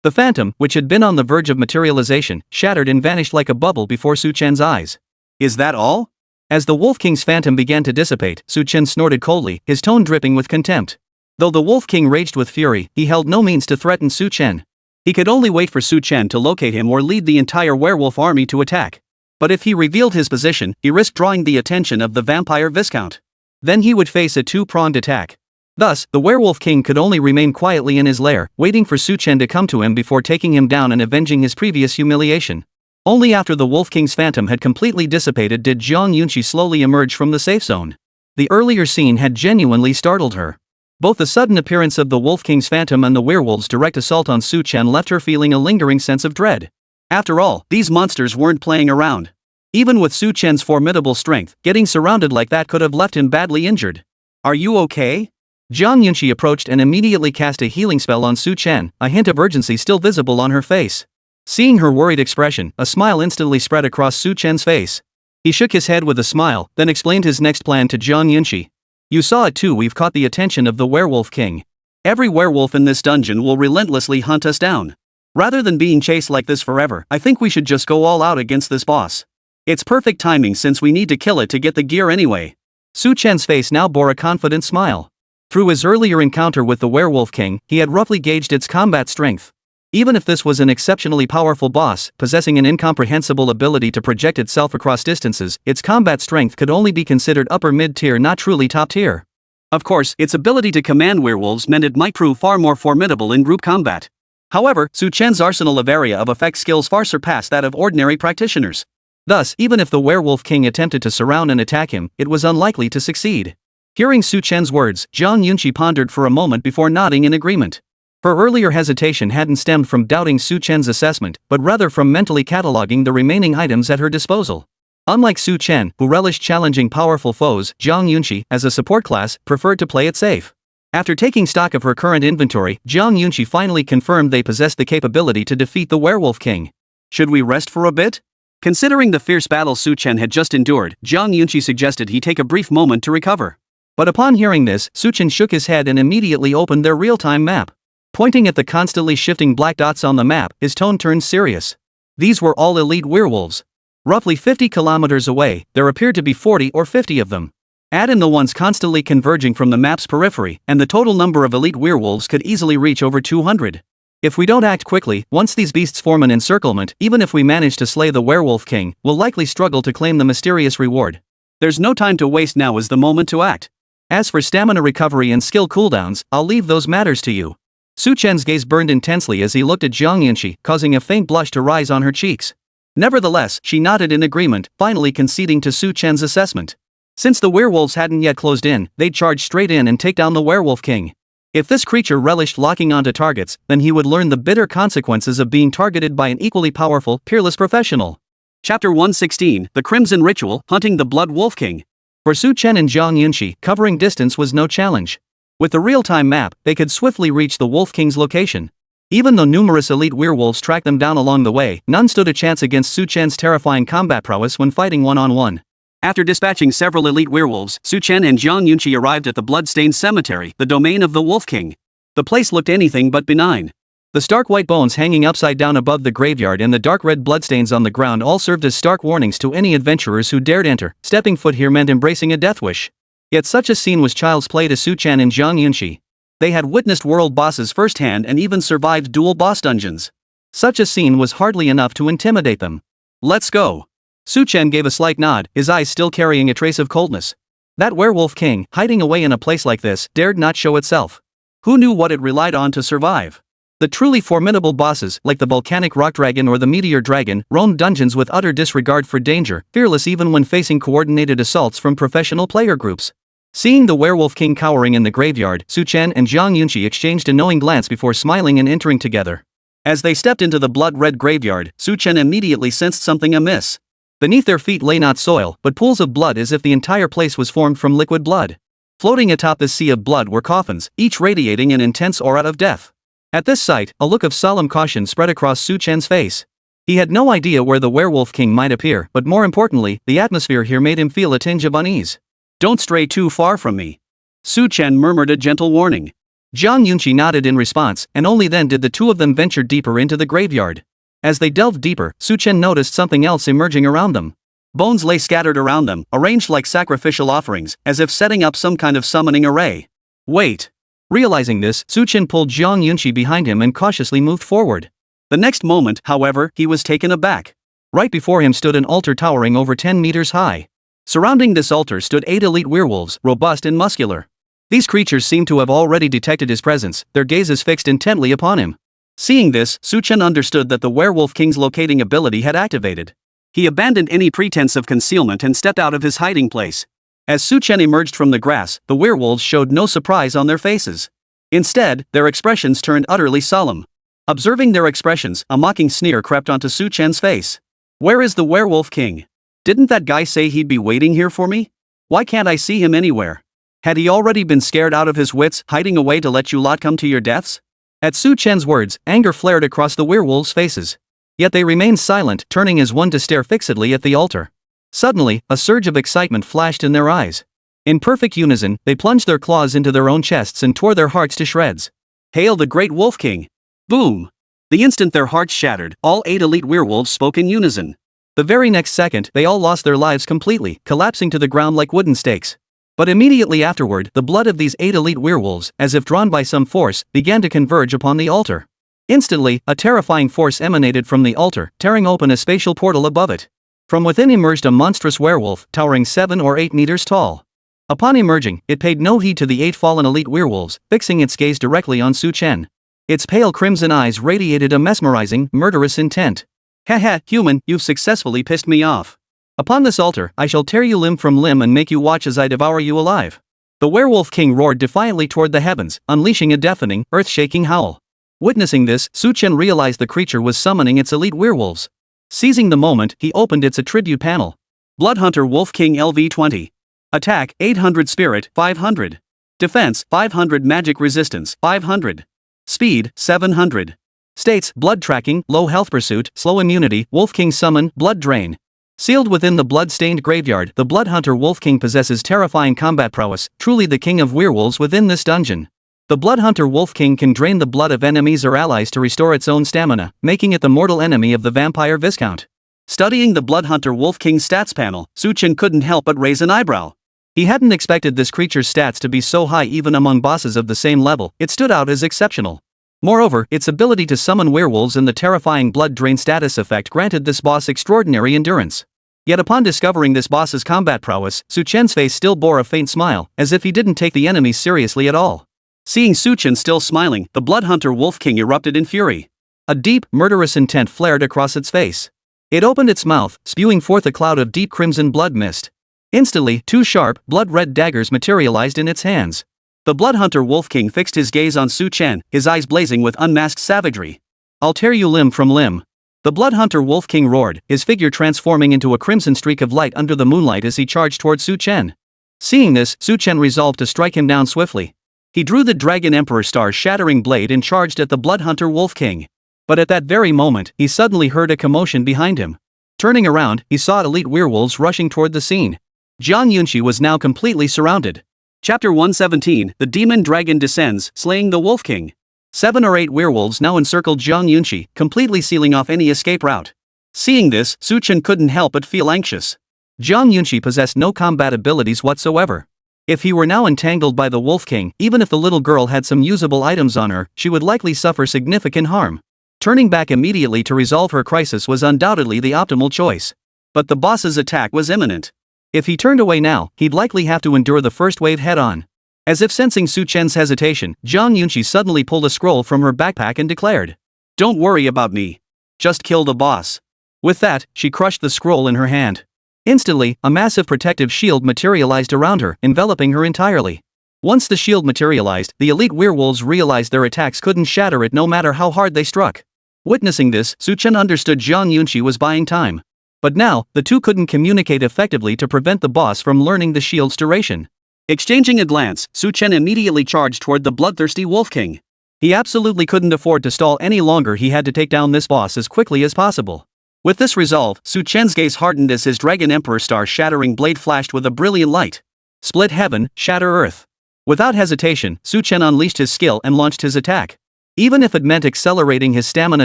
the phantom, which had been on the verge of materialization, shattered and vanished like a bubble before Su Chen's eyes. Is that all? As the Wolf King's phantom began to dissipate, Su Chen snorted coldly, his tone dripping with contempt. Though the Wolf King raged with fury, he held no means to threaten Su Chen. He could only wait for Su Chen to locate him or lead the entire werewolf army to attack. But if he revealed his position, he risked drawing the attention of the vampire viscount. Then he would face a two-pronged attack. Thus, the Werewolf King could only remain quietly in his lair, waiting for Su Chen to come to him before taking him down and avenging his previous humiliation. Only after the Wolf King's phantom had completely dissipated did Zhang Yunqi slowly emerge from the safe zone. The earlier scene had genuinely startled her. Both the sudden appearance of the Wolf King's phantom and the werewolves' direct assault on Su Chen left her feeling a lingering sense of dread. After all, these monsters weren't playing around. Even with Su Chen's formidable strength, getting surrounded like that could have left him badly injured. Are you okay? Zhang Yunqi approached and immediately cast a healing spell on Su Chen, a hint of urgency still visible on her face. Seeing her worried expression, a smile instantly spread across Su Chen's face. He shook his head with a smile, then explained his next plan to Zhang Yunqi. You saw it too, we've caught the attention of the Werewolf King. Every werewolf in this dungeon will relentlessly hunt us down. Rather than being chased like this forever, I think we should just go all out against this boss. It's perfect timing since we need to kill it to get the gear anyway. Su Chen's face now bore a confident smile. Through his earlier encounter with the Werewolf King, he had roughly gauged its combat strength. Even if this was an exceptionally powerful boss, possessing an incomprehensible ability to project itself across distances, its combat strength could only be considered upper mid-tier, not truly top-tier. Of course, its ability to command werewolves meant it might prove far more formidable in group combat. However, Su Chen's arsenal of area of effect skills far surpassed that of ordinary practitioners. Thus, even if the werewolf king attempted to surround and attack him, it was unlikely to succeed. Hearing Su Chen's words, Zhang Yunqi pondered for a moment before nodding in agreement. Her earlier hesitation hadn't stemmed from doubting Su Chen's assessment, but rather from mentally cataloging the remaining items at her disposal. Unlike Su Chen, who relished challenging powerful foes, Zhang Yunqi, as a support class, preferred to play it safe. After taking stock of her current inventory, Zhang Yunqi finally confirmed they possessed the capability to defeat the werewolf king. Should we rest for a bit? Considering the fierce battle Su Chen had just endured, Zhang Yunqi suggested he take a brief moment to recover. But upon hearing this, Su Chen shook his head and immediately opened their real-time map. Pointing at the constantly shifting black dots on the map, his tone turned serious. These were all elite werewolves. Roughly 50 kilometers away, there appeared to be 40 or 50 of them. Add in the ones constantly converging from the map's periphery, and the total number of elite werewolves could easily reach over 200. If we don't act quickly, once these beasts form an encirclement, even if we manage to slay the werewolf king, we'll likely struggle to claim the mysterious reward. There's no time to waste, now is the moment to act. As for stamina recovery and skill cooldowns, I'll leave those matters to you. Su Chen's gaze burned intensely as he looked at Zhang Yunqi, causing a faint blush to rise on her cheeks. Nevertheless, she nodded in agreement, finally conceding to Su Chen's assessment. Since the werewolves hadn't yet closed in, they'd charge straight in and take down the werewolf king. If this creature relished locking onto targets, then he would learn the bitter consequences of being targeted by an equally powerful, peerless professional. Chapter 116, The Crimson Ritual, Hunting the Blood Wolf King. For Su Chen and Zhang Yunqi, covering distance was no challenge. With the real-time map, they could swiftly reach the Wolf King's location. Even though numerous elite werewolves tracked them down along the way, none stood a chance against Su Chen's terrifying combat prowess when fighting one-on-one. After dispatching several elite werewolves, Su Chen and Zhang Yunqi arrived at the blood-stained cemetery, the domain of the Wolf King. The place looked anything but benign. The stark white bones hanging upside down above the graveyard and the dark red bloodstains on the ground all served as stark warnings to any adventurers who dared enter. Stepping foot here meant embracing a death wish. Yet such a scene was child's play to Su Chen and Zhang Yunqi. They had witnessed world bosses firsthand and even survived dual boss dungeons. Such a scene was hardly enough to intimidate them. Let's go. Su Chen gave a slight nod, his eyes still carrying a trace of coldness. That werewolf king, hiding away in a place like this, dared not show itself. Who knew what it relied on to survive? The truly formidable bosses, like the volcanic rock dragon or the meteor dragon, roamed dungeons with utter disregard for danger, fearless even when facing coordinated assaults from professional player groups. Seeing the werewolf king cowering in the graveyard, Su Chen and Zhang Yunqi exchanged a knowing glance before smiling and entering together. As they stepped into the blood-red graveyard, Su Chen immediately sensed something amiss. Beneath their feet lay not soil, but pools of blood, as if the entire place was formed from liquid blood. Floating atop this sea of blood were coffins, each radiating an intense aura of death. At this sight, a look of solemn caution spread across Su Chen's face. He had no idea where the werewolf king might appear, but more importantly, the atmosphere here made him feel a tinge of unease. Don't stray too far from me. Su Chen murmured a gentle warning. Zhang Yunqi nodded in response, and only then did the two of them venture deeper into the graveyard. As they delved deeper, Su Chen noticed something else emerging around them. Bones lay scattered around them, arranged like sacrificial offerings, as if setting up some kind of summoning array. Wait. Realizing this, Su Chen pulled Zhang Yunqi behind him and cautiously moved forward. The next moment, however, he was taken aback. Right before him stood an altar towering over 10 meters high. Surrounding this altar stood 8 elite werewolves, robust and muscular. These creatures seemed to have already detected his presence, their gazes fixed intently upon him. Seeing this, Su Chen understood that the werewolf king's locating ability had activated. He abandoned any pretense of concealment and stepped out of his hiding place. As Su Chen emerged from the grass, the werewolves showed no surprise on their faces. Instead, their expressions turned utterly solemn. Observing their expressions, a mocking sneer crept onto Su Chen's face. Where is the werewolf king? Didn't that guy say he'd be waiting here for me? Why can't I see him anywhere? Had he already been scared out of his wits, hiding away to let you lot come to your deaths? At Su Chen's words, anger flared across the werewolves' faces. Yet they remained silent, turning as one to stare fixedly at the altar. Suddenly, a surge of excitement flashed in their eyes. In perfect unison, they plunged their claws into their own chests and tore their hearts to shreds. Hail the great Wolf King! Boom! The instant their hearts shattered, all 8 elite werewolves spoke in unison. The very next second, they all lost their lives completely, collapsing to the ground like wooden stakes. But immediately afterward, the blood of these 8 elite werewolves, as if drawn by some force, began to converge upon the altar. Instantly, a terrifying force emanated from the altar, tearing open a spatial portal above it. From within emerged a monstrous werewolf, towering 7 or 8 meters tall. Upon emerging, it paid no heed to the 8 fallen elite werewolves, fixing its gaze directly on Su Chen. Its pale crimson eyes radiated a mesmerizing, murderous intent. Haha, human, you've successfully pissed me off. Upon this altar, I shall tear you limb from limb and make you watch as I devour you alive. The werewolf king roared defiantly toward the heavens, unleashing a deafening, earth-shaking howl. Witnessing this, Chen realized the creature was summoning its elite werewolves. Seizing the moment, he opened its attribute panel. Bloodhunter Wolf King LV20. Attack, 800 Spirit, 500. Defense, 500 Magic Resistance, 500. Speed, 700. States, Blood Tracking, Low Health Pursuit, Slow Immunity, Wolf King Summon, Blood Drain. Sealed within the blood-stained graveyard, the Bloodhunter Wolf King possesses terrifying combat prowess, truly the king of werewolves within this dungeon. The Bloodhunter Wolf King can drain the blood of enemies or allies to restore its own stamina, making it the mortal enemy of the vampire Viscount. Studying the Bloodhunter Wolf King's stats panel, Chen couldn't help but raise an eyebrow. He hadn't expected this creature's stats to be so high even among bosses of the same level. It stood out as exceptional. Moreover, its ability to summon werewolves and the terrifying blood drain status effect granted this boss extraordinary endurance. Yet upon discovering this boss's combat prowess, Chen's face still bore a faint smile, as if he didn't take the enemies seriously at all. Seeing Chen still smiling, the Bloodhunter Wolf King erupted in fury. A deep, murderous intent flared across its face. It opened its mouth, spewing forth a cloud of deep crimson blood mist. Instantly, two sharp, blood-red daggers materialized in its hands. The Bloodhunter Wolf King fixed his gaze on Chen, his eyes blazing with unmasked savagery. I'll tear you limb from limb. The Bloodhunter Wolf King roared, his figure transforming into a crimson streak of light under the moonlight as he charged toward Chen. Seeing this, Chen resolved to strike him down swiftly. He drew the Dragon Emperor star-shattering blade and charged at the Bloodhunter Wolf King. But at that very moment, he suddenly heard a commotion behind him. Turning around, he saw elite werewolves rushing toward the scene. Zhang Yunxi was now completely surrounded. Chapter 117, The Demon Dragon Descends, Slaying the Wolf King. 7 or 8 werewolves now encircled Zhang Yunxi, completely sealing off any escape route. Seeing this, Chen couldn't help but feel anxious. Zhang Yunxi possessed no combat abilities whatsoever. If he were now entangled by the Wolf King, even if the little girl had some usable items on her, she would likely suffer significant harm. Turning back immediately to resolve her crisis was undoubtedly the optimal choice. But the boss's attack was imminent. If he turned away now, he'd likely have to endure the first wave head-on. As if sensing Chen's hesitation, Zhang Yunxi suddenly pulled a scroll from her backpack and declared, "Don't worry about me. Just kill the boss." With that, she crushed the scroll in her hand. Instantly, a massive protective shield materialized around her, enveloping her entirely. Once the shield materialized, the elite werewolves realized their attacks couldn't shatter it no matter how hard they struck. Witnessing this, Chen understood Zhang Yunxi was buying time. But now, the two couldn't communicate effectively to prevent the boss from learning the shield's duration. Exchanging a glance, Chen immediately charged toward the bloodthirsty Wolf King. He absolutely couldn't afford to stall any longer. He had to take down this boss as quickly as possible. With this resolve, Chen's gaze hardened as his Dragon Emperor star-shattering blade flashed with a brilliant light. Split heaven, shatter earth. Without hesitation, Chen unleashed his skill and launched his attack. Even if it meant accelerating his stamina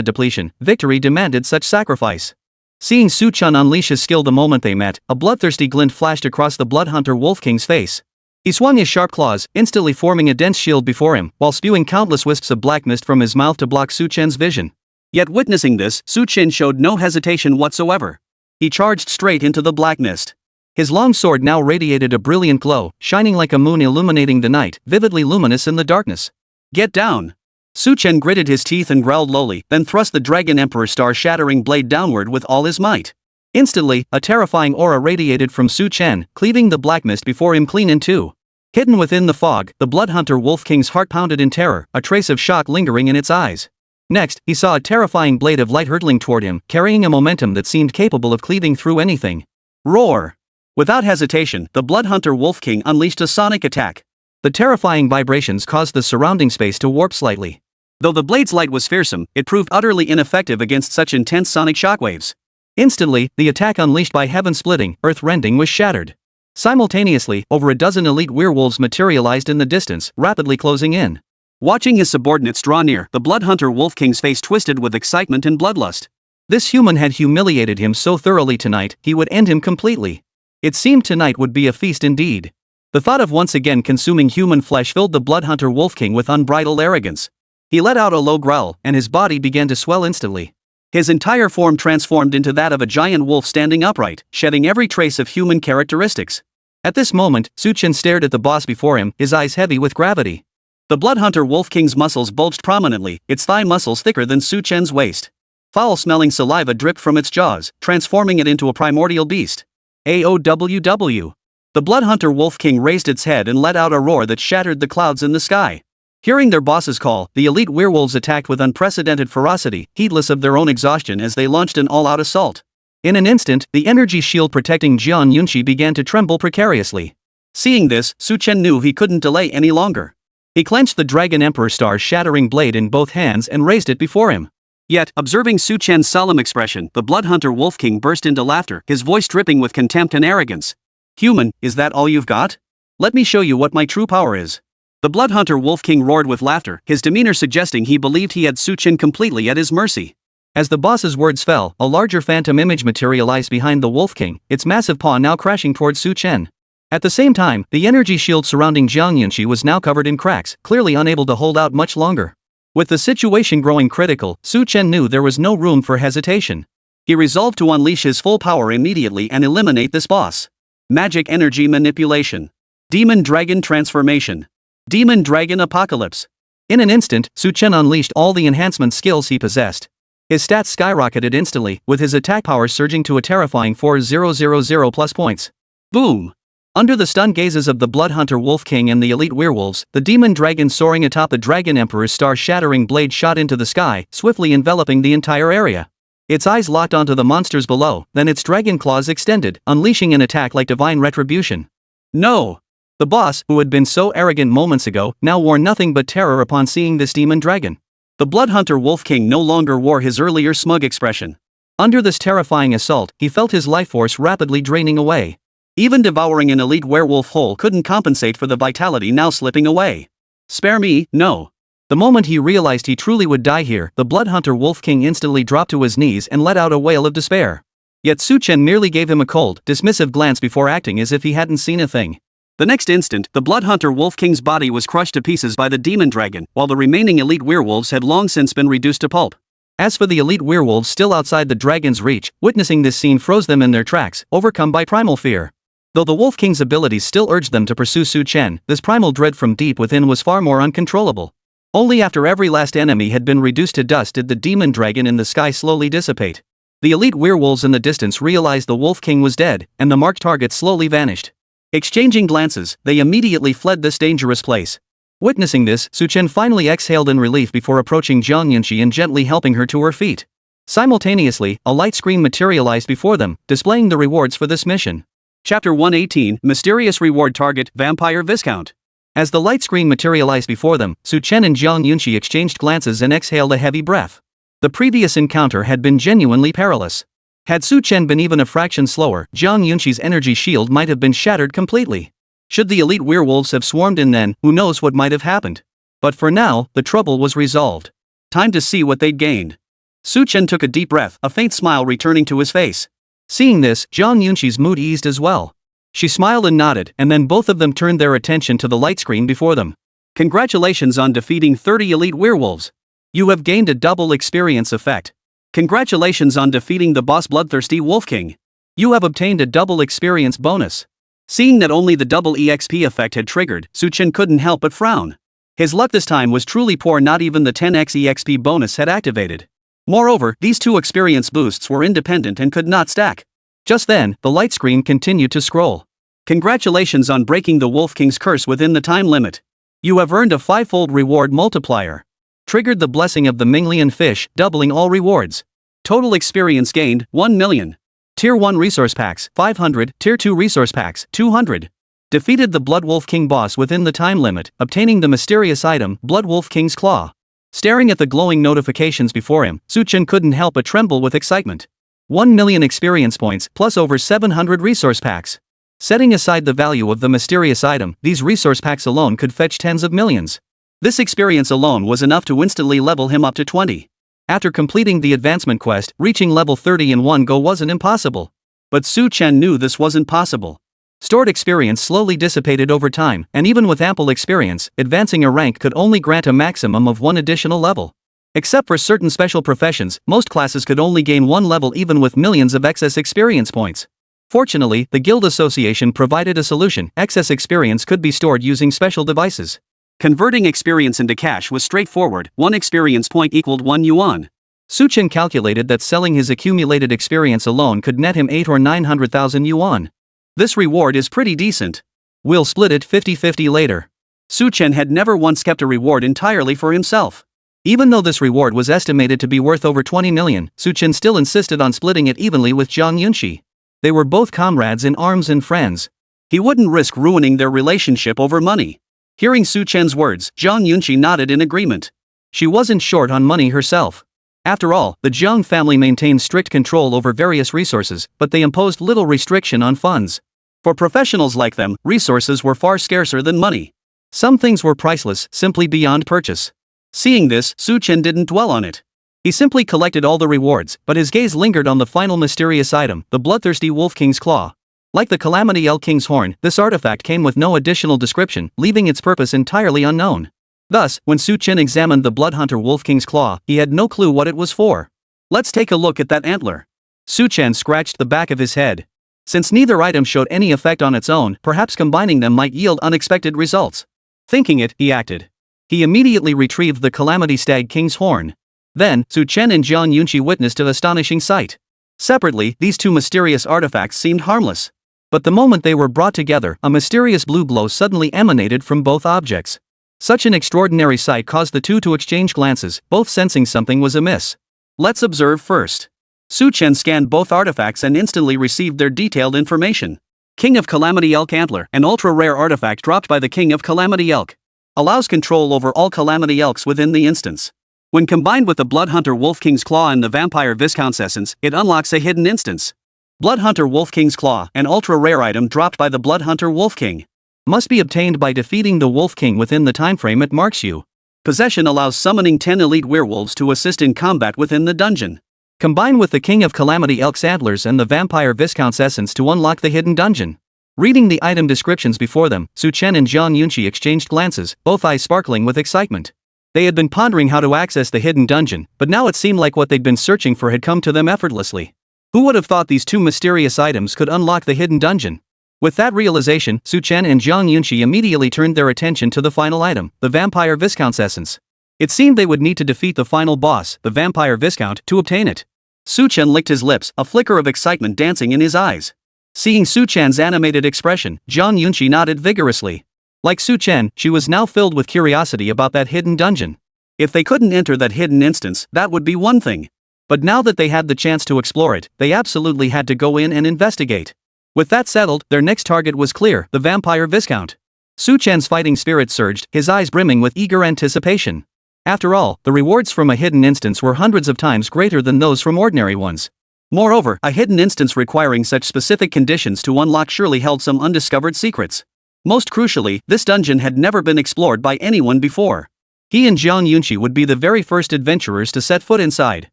depletion, victory demanded such sacrifice. Seeing Chen unleash his skill the moment they met, a bloodthirsty glint flashed across the Bloodhunter Wolf King's face. He swung his sharp claws, instantly forming a dense shield before him, while spewing countless wisps of black mist from his mouth to block Chen's vision. Yet witnessing this, Chen showed no hesitation whatsoever. He charged straight into the black mist. His long sword now radiated a brilliant glow, shining like a moon illuminating the night, vividly luminous in the darkness. "Get down!" Chen gritted his teeth and growled lowly, then thrust the Dragon Emperor star-shattering blade downward with all his might. Instantly, a terrifying aura radiated from Chen, cleaving the black mist before him clean in two. Hidden within the fog, the Bloodhunter Wolf King's heart pounded in terror, a trace of shock lingering in its eyes. Next, he saw a terrifying blade of light hurtling toward him, carrying a momentum that seemed capable of cleaving through anything. Roar! Without hesitation, the Bloodhunter Wolf King unleashed a sonic attack. The terrifying vibrations caused the surrounding space to warp slightly. Though the blade's light was fearsome, it proved utterly ineffective against such intense sonic shockwaves. Instantly, the attack unleashed by heaven-splitting, earth-rending was shattered. Simultaneously, over a dozen elite werewolves materialized in the distance, rapidly closing in. Watching his subordinates draw near, the Bloodhunter Wolf King's face twisted with excitement and bloodlust. This human had humiliated him so thoroughly tonight, he would end him completely. It seemed tonight would be a feast indeed. The thought of once again consuming human flesh filled the Bloodhunter Wolf King with unbridled arrogance. He let out a low growl, and his body began to swell instantly. His entire form transformed into that of a giant wolf standing upright, shedding every trace of human characteristics. At this moment, Chen stared at the boss before him, his eyes heavy with gravity. The Bloodhunter Wolf King's muscles bulged prominently, its thigh muscles thicker than Su Chen's waist. Foul-smelling saliva dripped from its jaws, transforming it into a primordial beast. AOWW. The Bloodhunter Wolf King raised its head and let out a roar that shattered the clouds in the sky. Hearing their boss's call, the elite werewolves attacked with unprecedented ferocity, heedless of their own exhaustion as they launched an all-out assault. In an instant, the energy shield protecting Jian Yunqi began to tremble precariously. Seeing this, Su Chen knew he couldn't delay any longer. He clenched the Dragon Emperor Star-shattering blade in both hands and raised it before him. Yet, observing Su Chen's solemn expression, the Bloodhunter Wolf King burst into laughter, his voice dripping with contempt and arrogance. "Human, is that all you've got? Let me show you what my true power is." The Bloodhunter Wolf King roared with laughter, his demeanor suggesting he believed he had Su Chen completely at his mercy. As the boss's words fell, a larger phantom image materialized behind the Wolf King, its massive paw now crashing towards Su Chen. At the same time, the energy shield surrounding Jiang Yunqi was now covered in cracks, clearly unable to hold out much longer. With the situation growing critical, Su Chen knew there was no room for hesitation. He resolved to unleash his full power immediately and eliminate this boss. Magic Energy Manipulation. Demon Dragon Transformation. Demon Dragon Apocalypse. In an instant, Su Chen unleashed all the enhancement skills he possessed. His stats skyrocketed instantly, with his attack power surging to a terrifying 4,000 plus points. Boom! Under the stunned gazes of the Bloodhunter Wolf King and the elite werewolves, the demon dragon soaring atop the Dragon Emperor's star-shattering blade shot into the sky, swiftly enveloping the entire area. Its eyes locked onto the monsters below, then its dragon claws extended, unleashing an attack like divine retribution. No! The boss, who had been so arrogant moments ago, now wore nothing but terror upon seeing this demon dragon. The Bloodhunter Wolf King no longer wore his earlier smug expression. Under this terrifying assault, he felt his life force rapidly draining away. Even devouring an elite werewolf whole couldn't compensate for the vitality now slipping away. "Spare me, no." The moment he realized he truly would die here, the Bloodhunter Wolf King instantly dropped to his knees and let out a wail of despair. Yet Su Chen merely gave him a cold, dismissive glance before acting as if he hadn't seen a thing. The next instant, the Bloodhunter Wolf King's body was crushed to pieces by the demon dragon, while the remaining elite werewolves had long since been reduced to pulp. As for the elite werewolves still outside the dragon's reach, witnessing this scene froze them in their tracks, overcome by primal fear. Though the Wolf King's abilities still urged them to pursue Su Chen, this primal dread from deep within was far more uncontrollable. Only after every last enemy had been reduced to dust did the demon dragon in the sky slowly dissipate. The elite werewolves in the distance realized the Wolf King was dead, and the marked target slowly vanished. Exchanging glances, they immediately fled this dangerous place. Witnessing this, Su Chen finally exhaled in relief before approaching Jiang Yunqi and gently helping her to her feet. Simultaneously, a light screen materialized before them, displaying the rewards for this mission. Chapter 118, Mysterious Reward Target, Vampire Viscount. As the light screen materialized before them, Su Chen and Jiang Yunqi exchanged glances and exhaled a heavy breath. The previous encounter had been genuinely perilous. Had Su Chen been even a fraction slower, Jiang Yunqi's energy shield might have been shattered completely. Should the elite werewolves have swarmed in then, who knows what might have happened. But for now, the trouble was resolved. Time to see what they'd gained. Su Chen took a deep breath, a faint smile returning to his face. Seeing this, Jiang Yunqi's mood eased as well. She smiled and nodded, and then both of them turned their attention to the light screen before them. Congratulations on defeating 30 elite werewolves. You have gained a double experience effect. Congratulations on defeating the boss Bloodthirsty Wolf King. You have obtained a double experience bonus. Seeing that only the double EXP effect had triggered, Su Chen couldn't help but frown. His luck this time was truly poor, not even the 10x EXP bonus had activated. Moreover, these two experience boosts were independent and could not stack. Just then, the light screen continued to scroll. Congratulations on breaking the Wolf King's curse within the time limit. You have earned a 5-fold reward multiplier. Triggered the blessing of the Minglian fish, doubling all rewards. Total experience gained, 1 million. Tier 1 resource packs, 500, Tier 2 resource packs, 200. Defeated the Blood Wolf King boss within the time limit, obtaining the mysterious item, Blood Wolf King's Claw. Staring at the glowing notifications before him, Su Chen couldn't help but tremble with excitement. 1 million experience points, plus over 700 resource packs. Setting aside the value of the mysterious item, these resource packs alone could fetch tens of millions. This experience alone was enough to instantly level him up to 20. After completing the advancement quest, reaching level 30 in one go wasn't impossible. But Su Chen knew this wasn't possible. Stored experience slowly dissipated over time, and even with ample experience, advancing a rank could only grant a maximum of one additional level. Except for certain special professions, most classes could only gain one level even with millions of excess experience points. Fortunately, the Guild Association provided a solution. Excess experience could be stored using special devices. Converting experience into cash was straightforward, 1 experience point equaled 1 yuan. Su Chen calculated that selling his accumulated experience alone could net him 8 or 900,000 yuan. This reward is pretty decent. We'll split it 50-50 later. Su Chen had never once kept a reward entirely for himself. Even though this reward was estimated to be worth over 20 million, Su Chen still insisted on splitting it evenly with Zhang Yunxi. They were both comrades in arms and friends. He wouldn't risk ruining their relationship over money. Hearing Su Chen's words, Zhang Yunxi nodded in agreement. She wasn't short on money herself. After all, the Zhang family maintained strict control over various resources, but they imposed little restriction on funds. For professionals like them, resources were far scarcer than money. Some things were priceless, simply beyond purchase. Seeing this, Su Chen didn't dwell on it. He simply collected all the rewards, but his gaze lingered on the final mysterious item, the bloodthirsty Wolf King's Claw. Like the Calamity Elk King's Horn, this artifact came with no additional description, leaving its purpose entirely unknown. Thus, when Su Chen examined the Bloodhunter Wolf King's Claw, he had no clue what it was for. Let's take a look at that antler. Su Chen scratched the back of his head. Since neither item showed any effect on its own, perhaps combining them might yield unexpected results. Thinking it, he acted. He immediately retrieved the Calamity Stag King's Horn. Then, Su Chen and Zhang Yunxi witnessed an astonishing sight. Separately, these two mysterious artifacts seemed harmless. But the moment they were brought together, a mysterious blue glow suddenly emanated from both objects. Such an extraordinary sight caused the two to exchange glances, both sensing something was amiss. Let's observe first. Su Chen scanned both artifacts and instantly received their detailed information. King of Calamity Elk Antler, an ultra-rare artifact dropped by the King of Calamity Elk. Allows control over all Calamity Elks within the instance. When combined with the Bloodhunter Wolf King's Claw and the Vampire Viscount's Essence, it unlocks a hidden instance. Bloodhunter Wolf King's Claw, an ultra-rare item dropped by the Bloodhunter Wolf King. Must be obtained by defeating the Wolf King within the timeframe it marks you. Possession allows summoning 10 elite werewolves to assist in combat within the dungeon. Combine with the King of Calamity Elk's antlers and the Vampire Viscount's Essence to unlock the hidden dungeon. Reading the item descriptions before them, Su Chen and Zhang Yunxi exchanged glances, both eyes sparkling with excitement. They had been pondering how to access the hidden dungeon, but now it seemed like what they'd been searching for had come to them effortlessly. Who would have thought these two mysterious items could unlock the hidden dungeon? With that realization, Su Chen and Zhang Yunxi immediately turned their attention to the final item, the Vampire Viscount's Essence. It seemed they would need to defeat the final boss, the Vampire Viscount, to obtain it. Su Chen licked his lips, a flicker of excitement dancing in his eyes. Seeing Su Chen's animated expression, Zhang Yunxi nodded vigorously. Like Su Chen, she was now filled with curiosity about that hidden dungeon. If they couldn't enter that hidden instance, that would be one thing. But now that they had the chance to explore it, they absolutely had to go in and investigate. With that settled, their next target was clear, the Vampire Viscount. Su Chen's fighting spirit surged, his eyes brimming with eager anticipation. After all, the rewards from a hidden instance were hundreds of times greater than those from ordinary ones. Moreover, a hidden instance requiring such specific conditions to unlock surely held some undiscovered secrets. Most crucially, this dungeon had never been explored by anyone before. He and Zhang Yunxi would be the very first adventurers to set foot inside.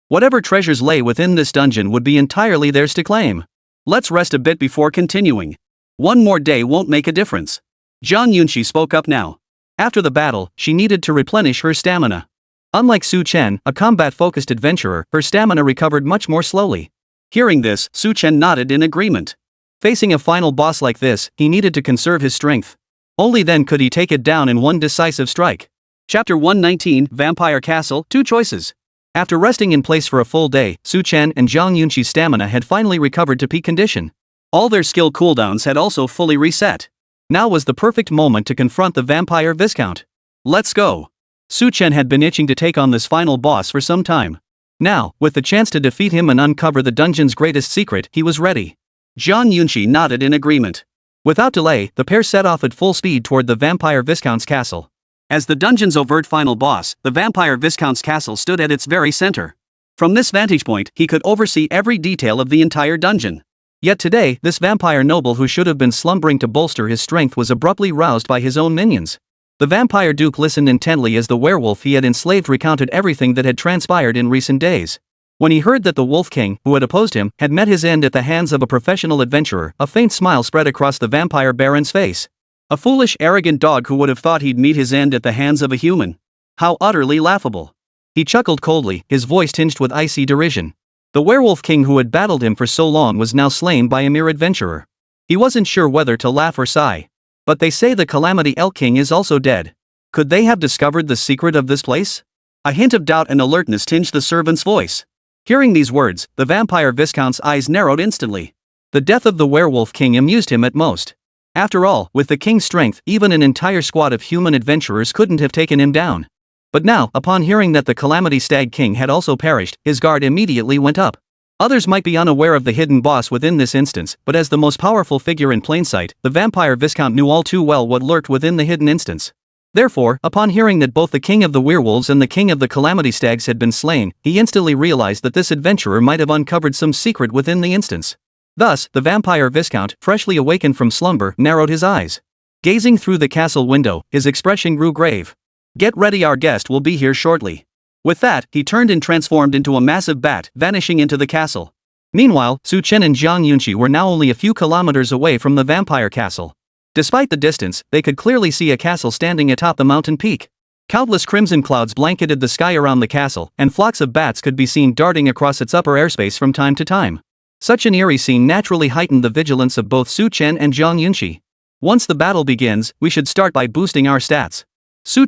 Whatever treasures lay within this dungeon would be entirely theirs to claim. Let's rest a bit before continuing. One more day won't make a difference. Zhang Yunxi spoke up now. After the battle, she needed to replenish her stamina. Unlike Su Chen, a combat-focused adventurer, her stamina recovered much more slowly. Hearing this, Su Chen nodded in agreement. Facing a final boss like this, he needed to conserve his strength. Only then could he take it down in one decisive strike. Chapter 119, Vampire Castle, 2 choices. After resting in place for a full day, Su Chen and Zhang Yunxi's stamina had finally recovered to peak condition. All their skill cooldowns had also fully reset. Now was the perfect moment to confront the Vampire Viscount. Let's go. Su Chen had been itching to take on this final boss for some time. Now, with the chance to defeat him and uncover the dungeon's greatest secret, he was ready. Zhang Yunxi nodded in agreement. Without delay, the pair set off at full speed toward the Vampire Viscount's castle. As the dungeon's overt final boss, the Vampire Viscount's castle stood at its very center. From this vantage point, he could oversee every detail of the entire dungeon. Yet today, this vampire noble who should have been slumbering to bolster his strength was abruptly roused by his own minions. The vampire duke listened intently as the werewolf he had enslaved recounted everything that had transpired in recent days. When he heard that the Wolf King, who had opposed him, had met his end at the hands of a professional adventurer, a faint smile spread across the vampire baron's face. A foolish, arrogant dog who would have thought he'd meet his end at the hands of a human. How utterly laughable. He chuckled coldly, his voice tinged with icy derision. The werewolf king who had battled him for so long was now slain by a mere adventurer. He wasn't sure whether to laugh or sigh. But they say the Calamity Elk King is also dead. Could they have discovered the secret of this place? A hint of doubt and alertness tinged the servant's voice. Hearing these words, the vampire viscount's eyes narrowed instantly. The death of the werewolf king amused him at most. After all, with the king's strength, even an entire squad of human adventurers couldn't have taken him down. But now, upon hearing that the Calamity Stag King had also perished, his guard immediately went up. Others might be unaware of the hidden boss within this instance, but as the most powerful figure in plain sight, the vampire viscount knew all too well what lurked within the hidden instance. Therefore, upon hearing that both the king of the werewolves and the king of the Calamity Stags had been slain, he instantly realized that this adventurer might have uncovered some secret within the instance. Thus, the vampire viscount, freshly awakened from slumber, narrowed his eyes. Gazing through the castle window, his expression grew grave. "Get ready, our guest will be here shortly." With that, he turned and transformed into a massive bat, vanishing into the castle. Meanwhile, Chen and Zhang Yunqi were now only a few kilometers away from the vampire castle. Despite the distance, they could clearly see a castle standing atop the mountain peak. Countless crimson clouds blanketed the sky around the castle, and flocks of bats could be seen darting across its upper airspace from time to time. Such an eerie scene naturally heightened the vigilance of both Chen and Zhang Yunqi. "Once the battle begins, we should start by boosting our stats."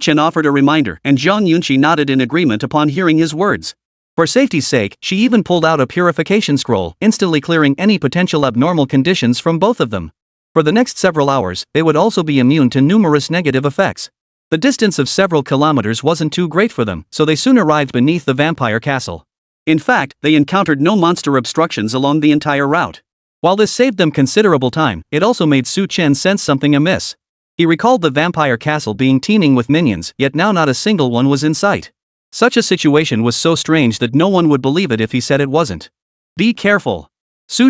Chen offered a reminder, and Zhang Yunqi nodded in agreement upon hearing his words. For safety's sake, she even pulled out a purification scroll, instantly clearing any potential abnormal conditions from both of them. For the next several hours, they would also be immune to numerous negative effects. The distance of several kilometers wasn't too great for them, so they soon arrived beneath the vampire castle. In fact, they encountered no monster obstructions along the entire route. While this saved them considerable time, it also made Chen sense something amiss. He recalled the vampire castle being teeming with minions, yet now not a single one was in sight. Such a situation was so strange that no one would believe it if he said it wasn't. "Be careful."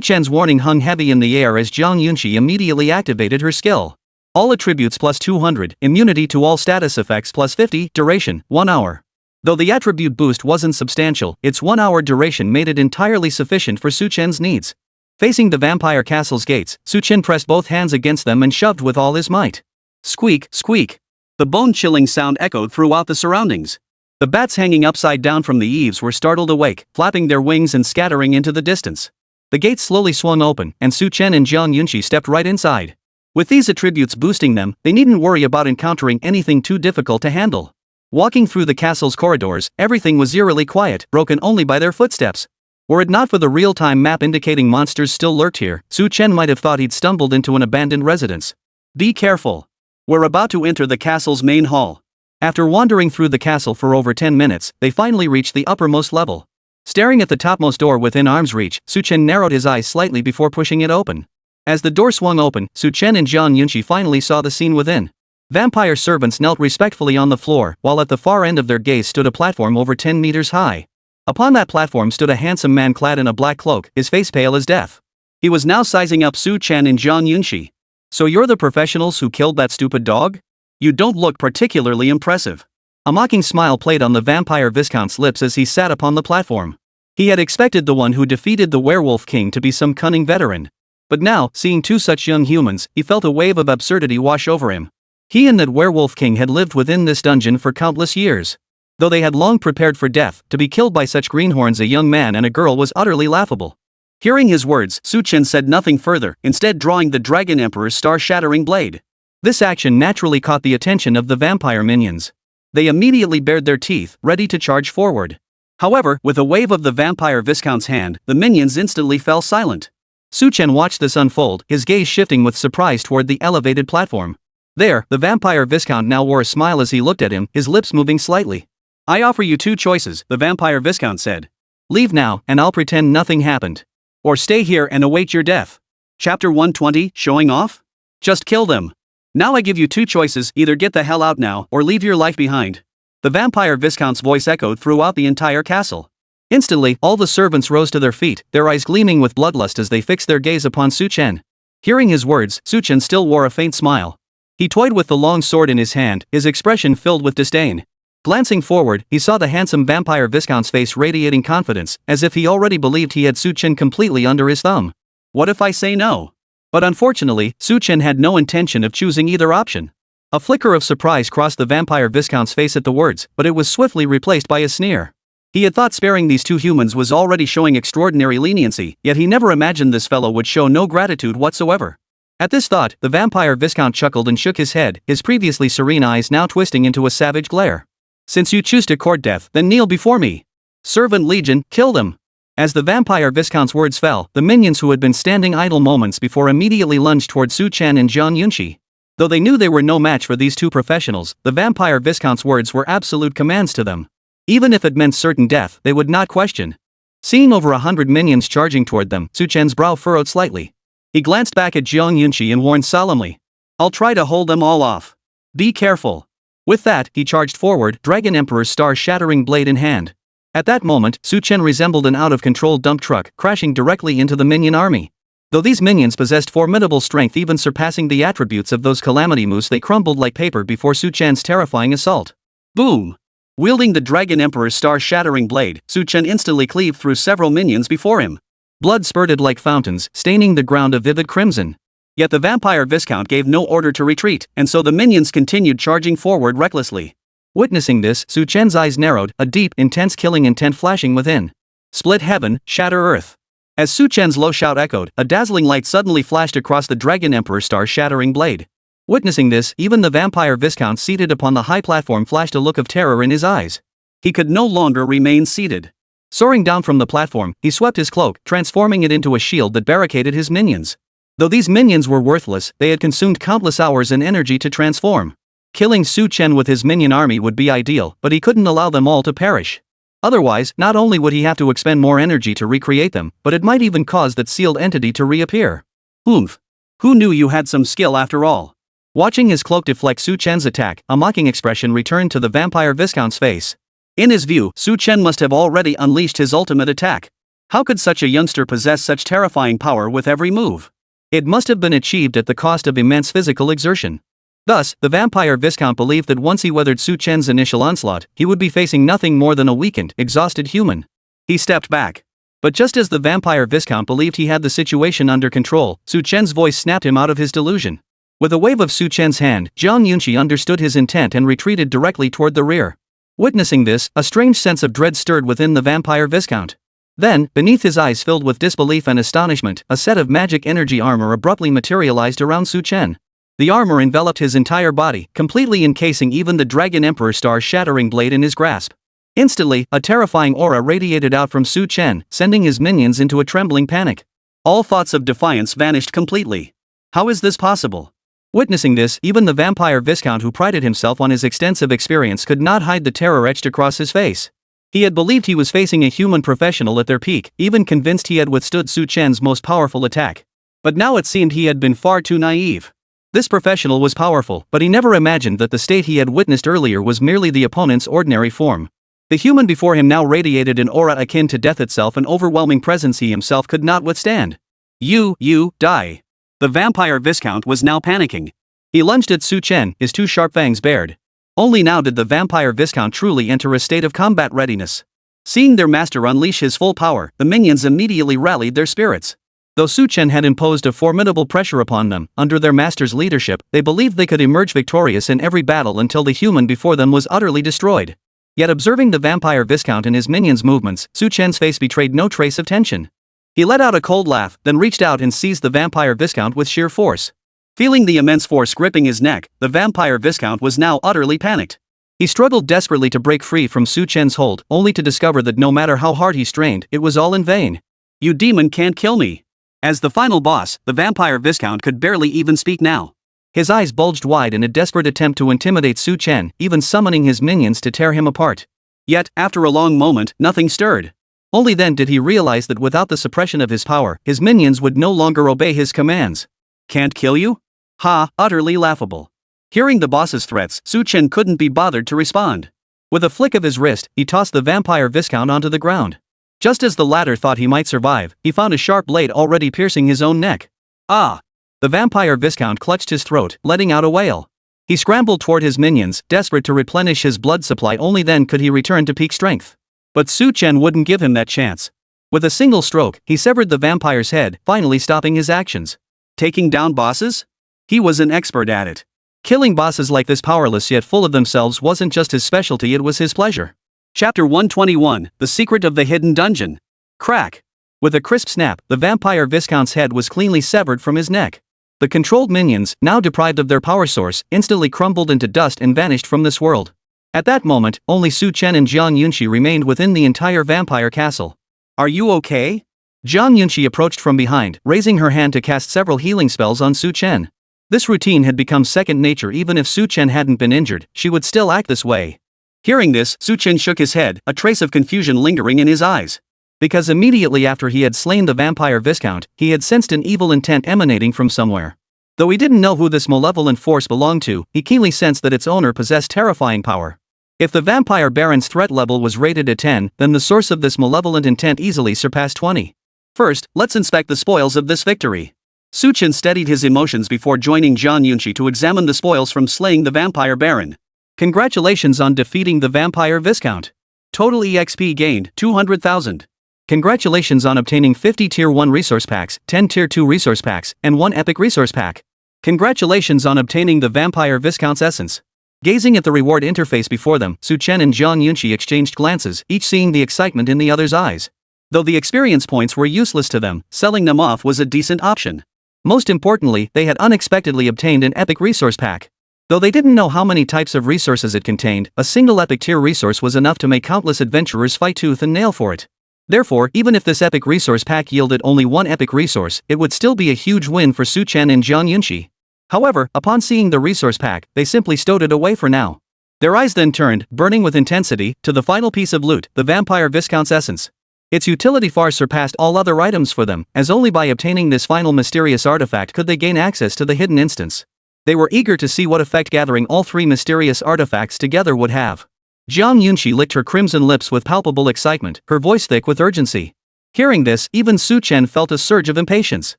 Chen's warning hung heavy in the air as Zhang Yunqi immediately activated her skill. All attributes plus 200, immunity to all status effects plus 50, duration, 1 hour. Though the attribute boost wasn't substantial, its 1 hour duration made it entirely sufficient for Chen's needs. Facing the vampire castle's gates, Chen pressed both hands against them and shoved with all his might. Squeak, squeak. The bone-chilling sound echoed throughout the surroundings. The bats hanging upside down from the eaves were startled awake, flapping their wings and scattering into the distance. The gates slowly swung open, and Chen and Zhang Yunqi stepped right inside. With these attributes boosting them, they needn't worry about encountering anything too difficult to handle. Walking through the castle's corridors, everything was eerily quiet, broken only by their footsteps. Were it not for the real-time map indicating monsters still lurked here, Chen might have thought he'd stumbled into an abandoned residence. "Be careful. We're about to enter the castle's main hall." After wandering through the castle for over 10 minutes, they finally reached the uppermost level. Staring at the topmost door within arm's reach, Chen narrowed his eyes slightly before pushing it open. As the door swung open, Chen and Zhang Yunqi finally saw the scene within. Vampire servants knelt respectfully on the floor, while at the far end of their gaze stood a platform over 10 meters high. Upon that platform stood a handsome man clad in a black cloak, his face pale as death. He was now sizing up Chen and Zhang Yunqi. "So you're the professionals who killed that stupid dog? You don't look particularly impressive." A mocking smile played on the vampire viscount's lips as he sat upon the platform. He had expected the one who defeated the werewolf king to be some cunning veteran. But now, seeing two such young humans, he felt a wave of absurdity wash over him. He and that werewolf king had lived within this dungeon for countless years. Though they had long prepared for death, to be killed by such greenhorns a young man and a girl was utterly laughable. Hearing his words, Chen said nothing further, instead drawing the Dragon Emperor's star-shattering blade. This action naturally caught the attention of the vampire minions. They immediately bared their teeth, ready to charge forward. However, with a wave of the vampire viscount's hand, the minions instantly fell silent. Chen watched this unfold, his gaze shifting with surprise toward the elevated platform. There, the vampire viscount now wore a smile as he looked at him, his lips moving slightly. "I offer you two choices," the vampire viscount said. "Leave now, and I'll pretend nothing happened. Or stay here and await your death." Chapter 120, Showing Off? Just kill them. "Now I give you two choices, either get the hell out now, or leave your life behind." The vampire viscount's voice echoed throughout the entire castle. Instantly, all the servants rose to their feet, their eyes gleaming with bloodlust as they fixed their gaze upon Chen. Hearing his words, Chen still wore a faint smile. He toyed with the long sword in his hand, his expression filled with disdain. Glancing forward, he saw the handsome vampire viscount's face radiating confidence, as if he already believed he had Chen completely under his thumb. "What if I say no?" But unfortunately, Chen had no intention of choosing either option. A flicker of surprise crossed the vampire viscount's face at the words, but it was swiftly replaced by a sneer. He had thought sparing these two humans was already showing extraordinary leniency, yet he never imagined this fellow would show no gratitude whatsoever. At this thought, the vampire viscount chuckled and shook his head, his previously serene eyes now twisting into a savage glare. Since you choose to court death, then kneel before me. Servant Legion, kill them. As the vampire viscount's words fell, the minions who had been standing idle moments before immediately lunged toward Su Chen and Zhang Yunqi. Though they knew they were no match for these two professionals, the vampire viscount's words were absolute commands to them. Even if it meant certain death, they would not question. Seeing over 100 minions charging toward them, Su Chen's brow furrowed slightly. He glanced back at Zhang Yunqi and warned solemnly. I'll try to hold them all off. Be careful. With that, he charged forward, Dragon Emperor's star-shattering blade in hand. At that moment, Su Chen resembled an out-of-control dump truck, crashing directly into the minion army. Though these minions possessed formidable strength, even surpassing the attributes of those calamity moose, they crumbled like paper before Su Chen's terrifying assault. Boom! Wielding the Dragon Emperor's star-shattering blade, Su Chen instantly cleaved through several minions before him. Blood spurted like fountains, staining the ground a vivid crimson. Yet the vampire viscount gave no order to retreat, and so the minions continued charging forward recklessly. Witnessing this, Su Chen's eyes narrowed, a deep, intense killing intent flashing within. Split heaven, shatter earth. As Su Chen's low shout echoed, a dazzling light suddenly flashed across the Dragon Emperor's star-shattering blade. Witnessing this, even the vampire viscount seated upon the high platform flashed a look of terror in his eyes. He could no longer remain seated. Soaring down from the platform, he swept his cloak, transforming it into a shield that barricaded his minions. Though these minions were worthless, they had consumed countless hours and energy to transform. Killing Su Chen with his minion army would be ideal, but he couldn't allow them all to perish. Otherwise, not only would he have to expend more energy to recreate them, but it might even cause that sealed entity to reappear. Oomph! Who knew you had some skill after all? Watching his cloak deflect Su Chen's attack, a mocking expression returned to the vampire viscount's face. In his view, Su Chen must have already unleashed his ultimate attack. How could such a youngster possess such terrifying power with every move? It must have been achieved at the cost of immense physical exertion. Thus, the vampire viscount believed that once he weathered Su Chen's initial onslaught, he would be facing nothing more than a weakened, exhausted human. He stepped back. But just as the vampire viscount believed he had the situation under control, Su Chen's voice snapped him out of his delusion. With a wave of Su Chen's hand, Zhang Yunqi understood his intent and retreated directly toward the rear. Witnessing this, a strange sense of dread stirred within the vampire viscount. Then, beneath his eyes filled with disbelief and astonishment, a set of magic energy armor abruptly materialized around Su Chen. The armor enveloped his entire body, completely encasing even the Dragon Emperor star-shattering blade in his grasp. Instantly, a terrifying aura radiated out from Su Chen, sending his minions into a trembling panic. All thoughts of defiance vanished completely. How is this possible? Witnessing this, even the vampire viscount, who prided himself on his extensive experience, could not hide the terror etched across his face. He had believed he was facing a human professional at their peak, even convinced he had withstood Su Chen's most powerful attack. But now it seemed he had been far too naive. This professional was powerful, but he never imagined that the state he had witnessed earlier was merely the opponent's ordinary form. The human before him now radiated an aura akin to death itself, an overwhelming presence he himself could not withstand. You, die. The vampire viscount was now panicking. He lunged at Su Chen, his two sharp fangs bared. Only now did the vampire viscount truly enter a state of combat readiness. Seeing their master unleash his full power, the minions immediately rallied their spirits. Though Su Chen had imposed a formidable pressure upon them, under their master's leadership, they believed they could emerge victorious in every battle until the human before them was utterly destroyed. Yet observing the vampire viscount and his minions' movements, Su Chen's face betrayed no trace of tension. He let out a cold laugh, then reached out and seized the vampire viscount with sheer force. Feeling the immense force gripping his neck, the vampire viscount was now utterly panicked. He struggled desperately to break free from Su Chen's hold, only to discover that no matter how hard he strained, it was all in vain. You demon can't kill me. As the final boss, the vampire viscount could barely even speak now. His eyes bulged wide in a desperate attempt to intimidate Su Chen, even summoning his minions to tear him apart. Yet, after a long moment, nothing stirred. Only then did he realize that without the suppression of his power, his minions would no longer obey his commands. Can't kill you? Ha, utterly laughable. Hearing the boss's threats, Su Chen couldn't be bothered to respond. With a flick of his wrist, he tossed the vampire viscount onto the ground. Just as the latter thought he might survive, he found a sharp blade already piercing his own neck. Ah! The vampire viscount clutched his throat, letting out a wail. He scrambled toward his minions, desperate to replenish his blood supply. Only then could he return to peak strength. But Su Chen wouldn't give him that chance. With a single stroke, he severed the vampire's head, finally stopping his actions. Taking down bosses? He was an expert at it. Killing bosses like this, powerless yet full of themselves, wasn't just his specialty, it was his pleasure. Chapter 121, The Secret of the Hidden Dungeon. Crack! With a crisp snap, the vampire viscount's head was cleanly severed from his neck. The controlled minions, now deprived of their power source, instantly crumbled into dust and vanished from this world. At that moment, only Su Chen and Jiang Yunxi remained within the entire vampire castle. Are you okay? Jiang Yunxi approached from behind, raising her hand to cast several healing spells on Su Chen. This routine had become second nature. Even if Su Chen hadn't been injured, she would still act this way. Hearing this, Su Chen shook his head, a trace of confusion lingering in his eyes. Because immediately after he had slain the vampire viscount, he had sensed an evil intent emanating from somewhere. Though he didn't know who this malevolent force belonged to, he keenly sensed that its owner possessed terrifying power. If the vampire baron's threat level was rated a 10, then the source of this malevolent intent easily surpassed 20. First, let's inspect the spoils of this victory. Su Chen steadied his emotions before joining Jiang Yunxi to examine the spoils from slaying the vampire baron. Congratulations on defeating the vampire viscount. Total EXP gained, 200,000. Congratulations on obtaining 50 Tier 1 resource packs, 10 Tier 2 resource packs, and 1 epic resource pack. Congratulations on obtaining the vampire viscount's essence. Gazing at the reward interface before them, Su Chen and Jiang Yunxi exchanged glances, each seeing the excitement in the other's eyes. Though the experience points were useless to them, selling them off was a decent option. Most importantly, they had unexpectedly obtained an epic resource pack. Though they didn't know how many types of resources it contained, a single epic tier resource was enough to make countless adventurers fight tooth and nail for it. Therefore, even if this epic resource pack yielded only one epic resource, it would still be a huge win for Su Chen and Jiang Yunxi. However, upon seeing the resource pack, they simply stowed it away for now. Their eyes then turned, burning with intensity, to the final piece of loot, the vampire viscount's essence. Its utility far surpassed all other items for them, as only by obtaining this final mysterious artifact could they gain access to the hidden instance. They were eager to see what effect gathering all three mysterious artifacts together would have. Jiang Yunxi licked her crimson lips with palpable excitement, her voice thick with urgency. Hearing this, even Su Chen felt a surge of impatience.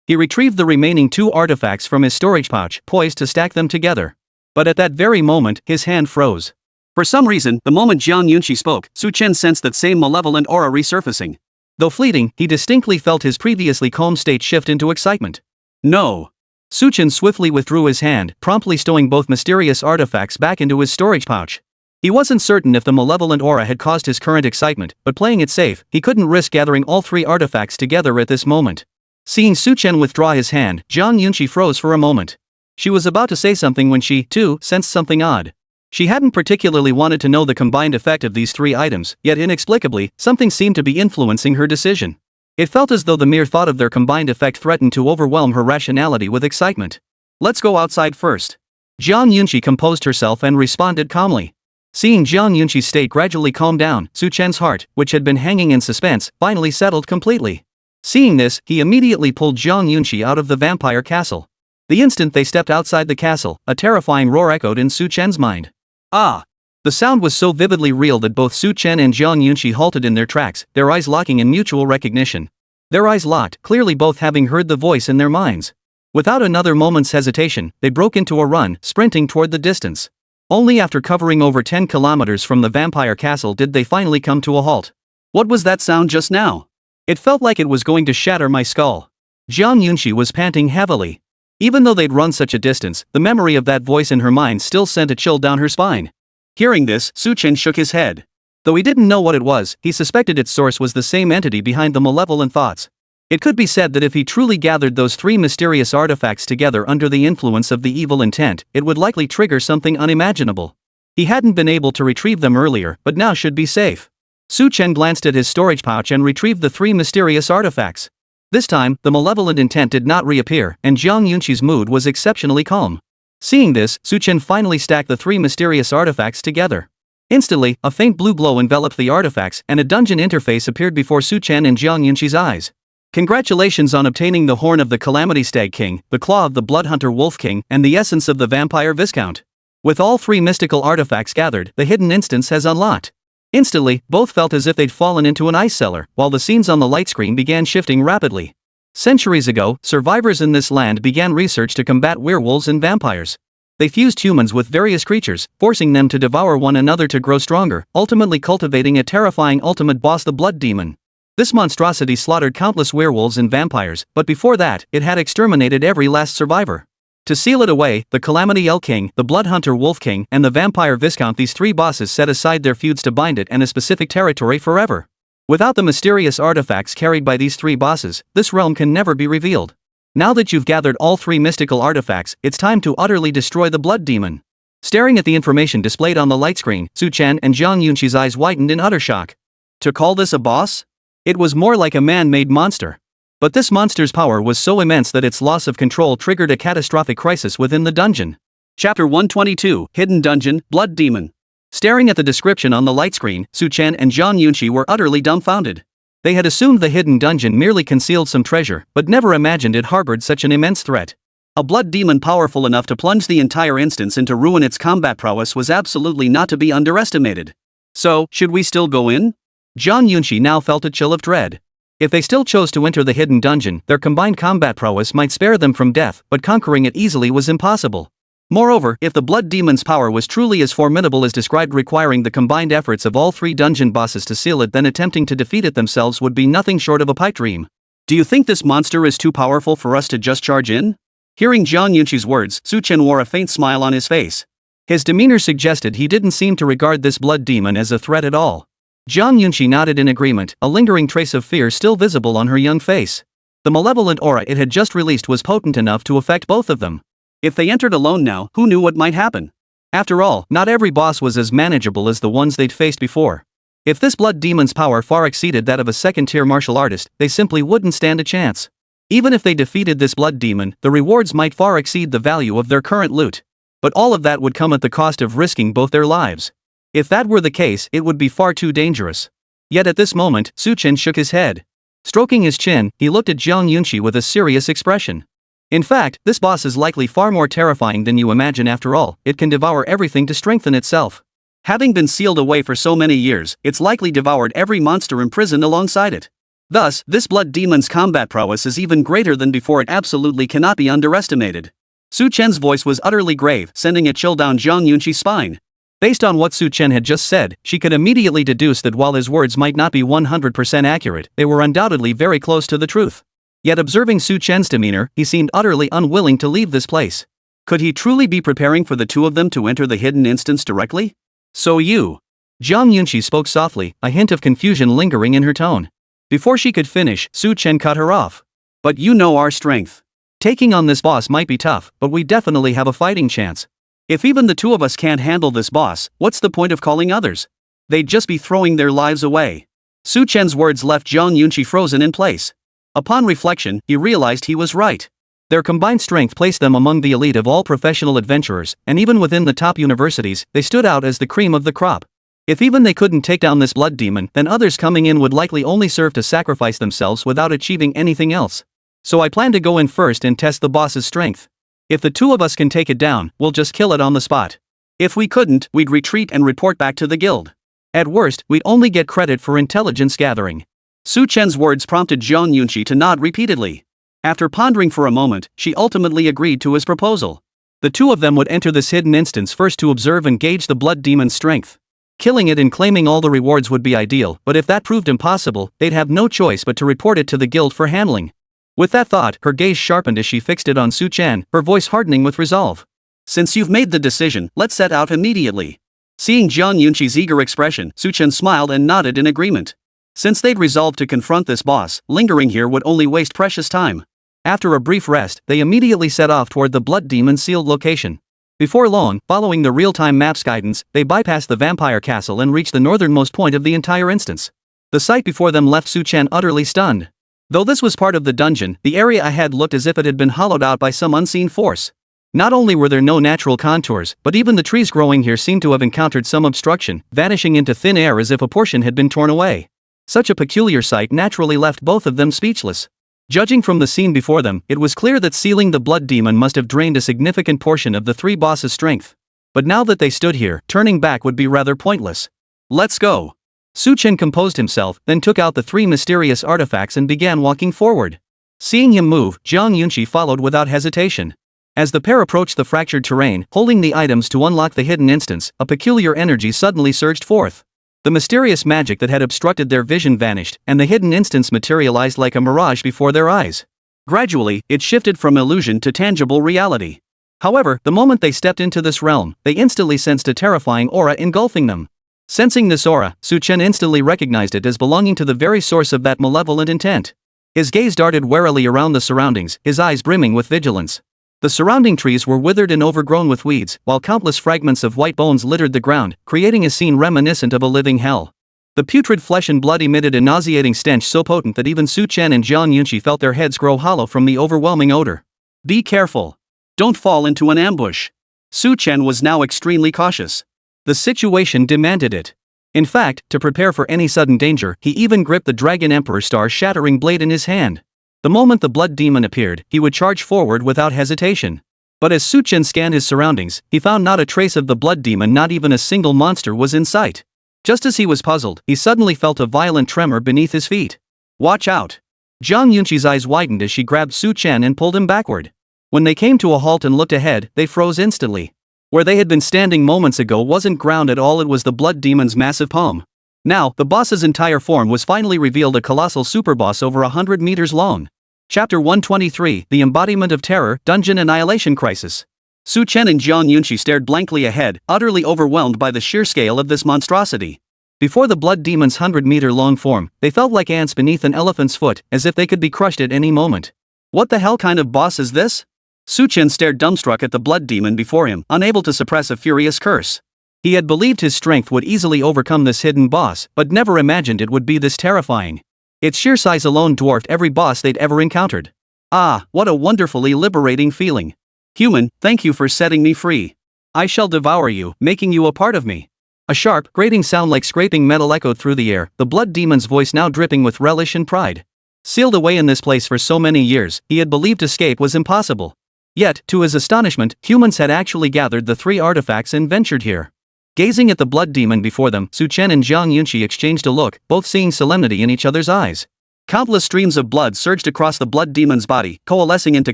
He retrieved the remaining 2 artifacts from his storage pouch, poised to stack them together. But at that very moment, his hand froze. For some reason, the moment Jiang Yunxi spoke, Su Chen sensed that same malevolent aura resurfacing. Though fleeting, he distinctly felt his previously calm state shift into excitement. No! Su Chen swiftly withdrew his hand, promptly stowing both mysterious artifacts back into his storage pouch. He wasn't certain if the malevolent aura had caused his current excitement, but playing it safe, he couldn't risk gathering all 3 artifacts together at this moment. Seeing Su Chen withdraw his hand, Jiang Yunxi froze for a moment. She was about to say something when she, too, sensed something odd. She hadn't particularly wanted to know the combined effect of these 3 items, yet inexplicably, something seemed to be influencing her decision. It felt as though the mere thought of their combined effect threatened to overwhelm her rationality with excitement. Let's go outside first. Jiang Yunxi composed herself and responded calmly. Seeing Jiang Yunxi's state gradually calm down, Su Chen's heart, which had been hanging in suspense, finally settled completely. Seeing this, he immediately pulled Jiang Yunxi out of the vampire castle. The instant they stepped outside the castle, a terrifying roar echoed in Su Chen's mind. Ah! The sound was so vividly real that both Su Chen and Jiang Yunxi halted in their tracks, their eyes locking in mutual recognition. Their eyes locked, clearly both having heard the voice in their minds. Without another moment's hesitation, they broke into a run, sprinting toward the distance. Only after covering over 10 kilometers from the vampire castle did they finally come to a halt. What was that sound just now? It felt like it was going to shatter my skull. Jiang Yunxi was panting heavily. Even though they'd run such a distance, the memory of that voice in her mind still sent a chill down her spine. Hearing this, Su Chen shook his head. Though he didn't know what it was, he suspected its source was the same entity behind the malevolent thoughts. It could be said that if he truly gathered those 3 mysterious artifacts together under the influence of the evil intent, it would likely trigger something unimaginable. He hadn't been able to retrieve them earlier, but now should be safe. Su Chen glanced at his storage pouch and retrieved the 3 mysterious artifacts. This time, the malevolent intent did not reappear, and Jiang Yunxi's mood was exceptionally calm. Seeing this, Su Chen finally stacked the 3 mysterious artifacts together. Instantly, a faint blue glow enveloped the artifacts, and a dungeon interface appeared before Su Chen and Jiang Yunxi's eyes. Congratulations on obtaining the horn of the Calamity Stag King, the claw of the Bloodhunter Wolf King, and the essence of the Vampire Viscount. With all 3 mystical artifacts gathered, the hidden instance has unlocked. Instantly, both felt as if they'd fallen into an ice cellar, while the scenes on the light screen began shifting rapidly. Centuries ago, survivors in this land began research to combat werewolves and vampires. They fused humans with various creatures, forcing them to devour one another to grow stronger, ultimately cultivating a terrifying ultimate boss, the Blood Demon. This monstrosity slaughtered countless werewolves and vampires, but before that, it had exterminated every last survivor. To seal it away, the Calamity Elk King, the Bloodhunter Wolf King, and the Vampire Viscount, these 3 bosses set aside their feuds to bind it and a specific territory forever. Without the mysterious artifacts carried by these 3 bosses, this realm can never be revealed. Now that you've gathered all 3 mystical artifacts, it's time to utterly destroy the blood demon. Staring at the information displayed on the light screen, Su Chen and Zhang Yunqi's eyes widened in utter shock. To call this a boss? It was more like a man-made monster. But this monster's power was so immense that its loss of control triggered a catastrophic crisis within the dungeon. Chapter 122, Hidden Dungeon, Blood Demon. Staring at the description on the light screen, Su Chen and Zhang Yunqi were utterly dumbfounded. They had assumed the hidden dungeon merely concealed some treasure, but never imagined it harbored such an immense threat. A blood demon powerful enough to plunge the entire instance into ruin. Its combat prowess was absolutely not to be underestimated. So, should we still go in? Zhang Yunqi now felt a chill of dread. If they still chose to enter the hidden dungeon, their combined combat prowess might spare them from death, but conquering it easily was impossible. Moreover, if the blood demon's power was truly as formidable as described, requiring the combined efforts of all 3 dungeon bosses to seal it, then attempting to defeat it themselves would be nothing short of a pipe dream. Do you think this monster is too powerful for us to just charge in? Hearing Zhang Yunqi's words, Su Chen wore a faint smile on his face. His demeanor suggested he didn't seem to regard this blood demon as a threat at all. Zhang Yunqi nodded in agreement, a lingering trace of fear still visible on her young face. The malevolent aura it had just released was potent enough to affect both of them. If they entered alone now, who knew what might happen? After all, not every boss was as manageable as the ones they'd faced before. If this blood demon's power far exceeded that of a second-tier martial artist, they simply wouldn't stand a chance. Even if they defeated this blood demon, the rewards might far exceed the value of their current loot. But all of that would come at the cost of risking both their lives. If that were the case, it would be far too dangerous. Yet at this moment, Su Chen shook his head. Stroking his chin, he looked at Zhang Yunqi with a serious expression. In fact, this boss is likely far more terrifying than you imagine. After all, it can devour everything to strengthen itself. Having been sealed away for so many years, it's likely devoured every monster imprisoned alongside it. Thus, this blood demon's combat prowess is even greater than before. It absolutely cannot be underestimated. Su Chen's voice was utterly grave, sending a chill down Zhang Yunqi's spine. Based on what Su Chen had just said, she could immediately deduce that while his words might not be 100% accurate, they were undoubtedly very close to the truth. Yet observing Su Chen's demeanor, he seemed utterly unwilling to leave this place. Could he truly be preparing for the 2 of them to enter the hidden instance directly? So you... Zhang Yunqi spoke softly, a hint of confusion lingering in her tone. Before she could finish, Su Chen cut her off. But you know our strength. Taking on this boss might be tough, but we definitely have a fighting chance. If even the 2 of us can't handle this boss, what's the point of calling others? They'd just be throwing their lives away. Su Chen's words left Zhang Yunqi frozen in place. Upon reflection, he realized he was right. Their combined strength placed them among the elite of all professional adventurers, and even within the top universities, they stood out as the cream of the crop. If even they couldn't take down this blood demon, then others coming in would likely only serve to sacrifice themselves without achieving anything else. So I plan to go in first and test the boss's strength. If the 2 of us can take it down, we'll just kill it on the spot. If we couldn't, we'd retreat and report back to the guild. At worst, we'd only get credit for intelligence gathering. Su Chen's words prompted Zhang Yunqi to nod repeatedly. After pondering for a moment, she ultimately agreed to his proposal. The 2 of them would enter this hidden instance first to observe and gauge the blood demon's strength. Killing it and claiming all the rewards would be ideal, but if that proved impossible, they'd have no choice but to report it to the guild for handling. With that thought, her gaze sharpened as she fixed it on Su Chen, her voice hardening with resolve. Since you've made the decision, let's set out immediately. Seeing Zhang Yunqi's eager expression, Su Chen smiled and nodded in agreement. Since they'd resolved to confront this boss, lingering here would only waste precious time. After a brief rest, they immediately set off toward the blood demon's sealed location. Before long, following the real-time map's guidance, they bypassed the vampire castle and reached the northernmost point of the entire instance. The sight before them left Su Chen utterly stunned. Though this was part of the dungeon, the area ahead looked as if it had been hollowed out by some unseen force. Not only were there no natural contours, but even the trees growing here seemed to have encountered some obstruction, vanishing into thin air as if a portion had been torn away. Such a peculiar sight naturally left both of them speechless. Judging from the scene before them, it was clear that sealing the blood demon must have drained a significant portion of the 3 bosses' strength. But now that they stood here, turning back would be rather pointless. Let's go. Su Chen composed himself, then took out the 3 mysterious artifacts and began walking forward. Seeing him move, Zhang Yunqi followed without hesitation. As the pair approached the fractured terrain, holding the items to unlock the hidden instance, a peculiar energy suddenly surged forth. The mysterious magic that had obstructed their vision vanished, and the hidden instance materialized like a mirage before their eyes. Gradually, it shifted from illusion to tangible reality. However, the moment they stepped into this realm, they instantly sensed a terrifying aura engulfing them. Sensing this aura, Su Chen instantly recognized it as belonging to the very source of that malevolent intent. His gaze darted warily around the surroundings, his eyes brimming with vigilance. The surrounding trees were withered and overgrown with weeds, while countless fragments of white bones littered the ground, creating a scene reminiscent of a living hell. The putrid flesh and blood emitted a nauseating stench so potent that even Su Chen and Zhang Yunqi felt their heads grow hollow from the overwhelming odor. Be careful. Don't fall into an ambush. Su Chen was now extremely cautious. The situation demanded it. In fact, to prepare for any sudden danger, he even gripped the Dragon Emperor star-shattering blade in his hand. The moment the blood demon appeared, he would charge forward without hesitation. But as Su Chen scanned his surroundings, he found not a trace of the blood demon, not even a single monster was in sight. Just as he was puzzled, he suddenly felt a violent tremor beneath his feet. Watch out! Zhang Yunqi's eyes widened as she grabbed Su Chen and pulled him backward. When they came to a halt and looked ahead, they froze instantly. Where they had been standing moments ago wasn't ground at all, it was the blood demon's massive palm. Now, the boss's entire form was finally revealed, a colossal superboss over 100 meters long. Chapter 123, The Embodiment of Terror, Dungeon Annihilation Crisis. Su Chen and Zhang Yunqi stared blankly ahead, utterly overwhelmed by the sheer scale of this monstrosity. Before the blood demon's 100-meter-long form, they felt like ants beneath an elephant's foot, as if they could be crushed at any moment. What the hell kind of boss is this? Su Chen stared dumbstruck at the blood demon before him, unable to suppress a furious curse. He had believed his strength would easily overcome this hidden boss, but never imagined it would be this terrifying. Its sheer size alone dwarfed every boss they'd ever encountered. Ah, what a wonderfully liberating feeling. Human, thank you for setting me free. I shall devour you, making you a part of me. A sharp, grating sound like scraping metal echoed through the air, the blood demon's voice now dripping with relish and pride. Sealed away in this place for so many years, he had believed escape was impossible. Yet, to his astonishment, humans had actually gathered the 3 artifacts and ventured here. Gazing at the blood demon before them, Su Chen and Zhang Yunqi exchanged a look, both seeing solemnity in each other's eyes. Countless streams of blood surged across the blood demon's body, coalescing into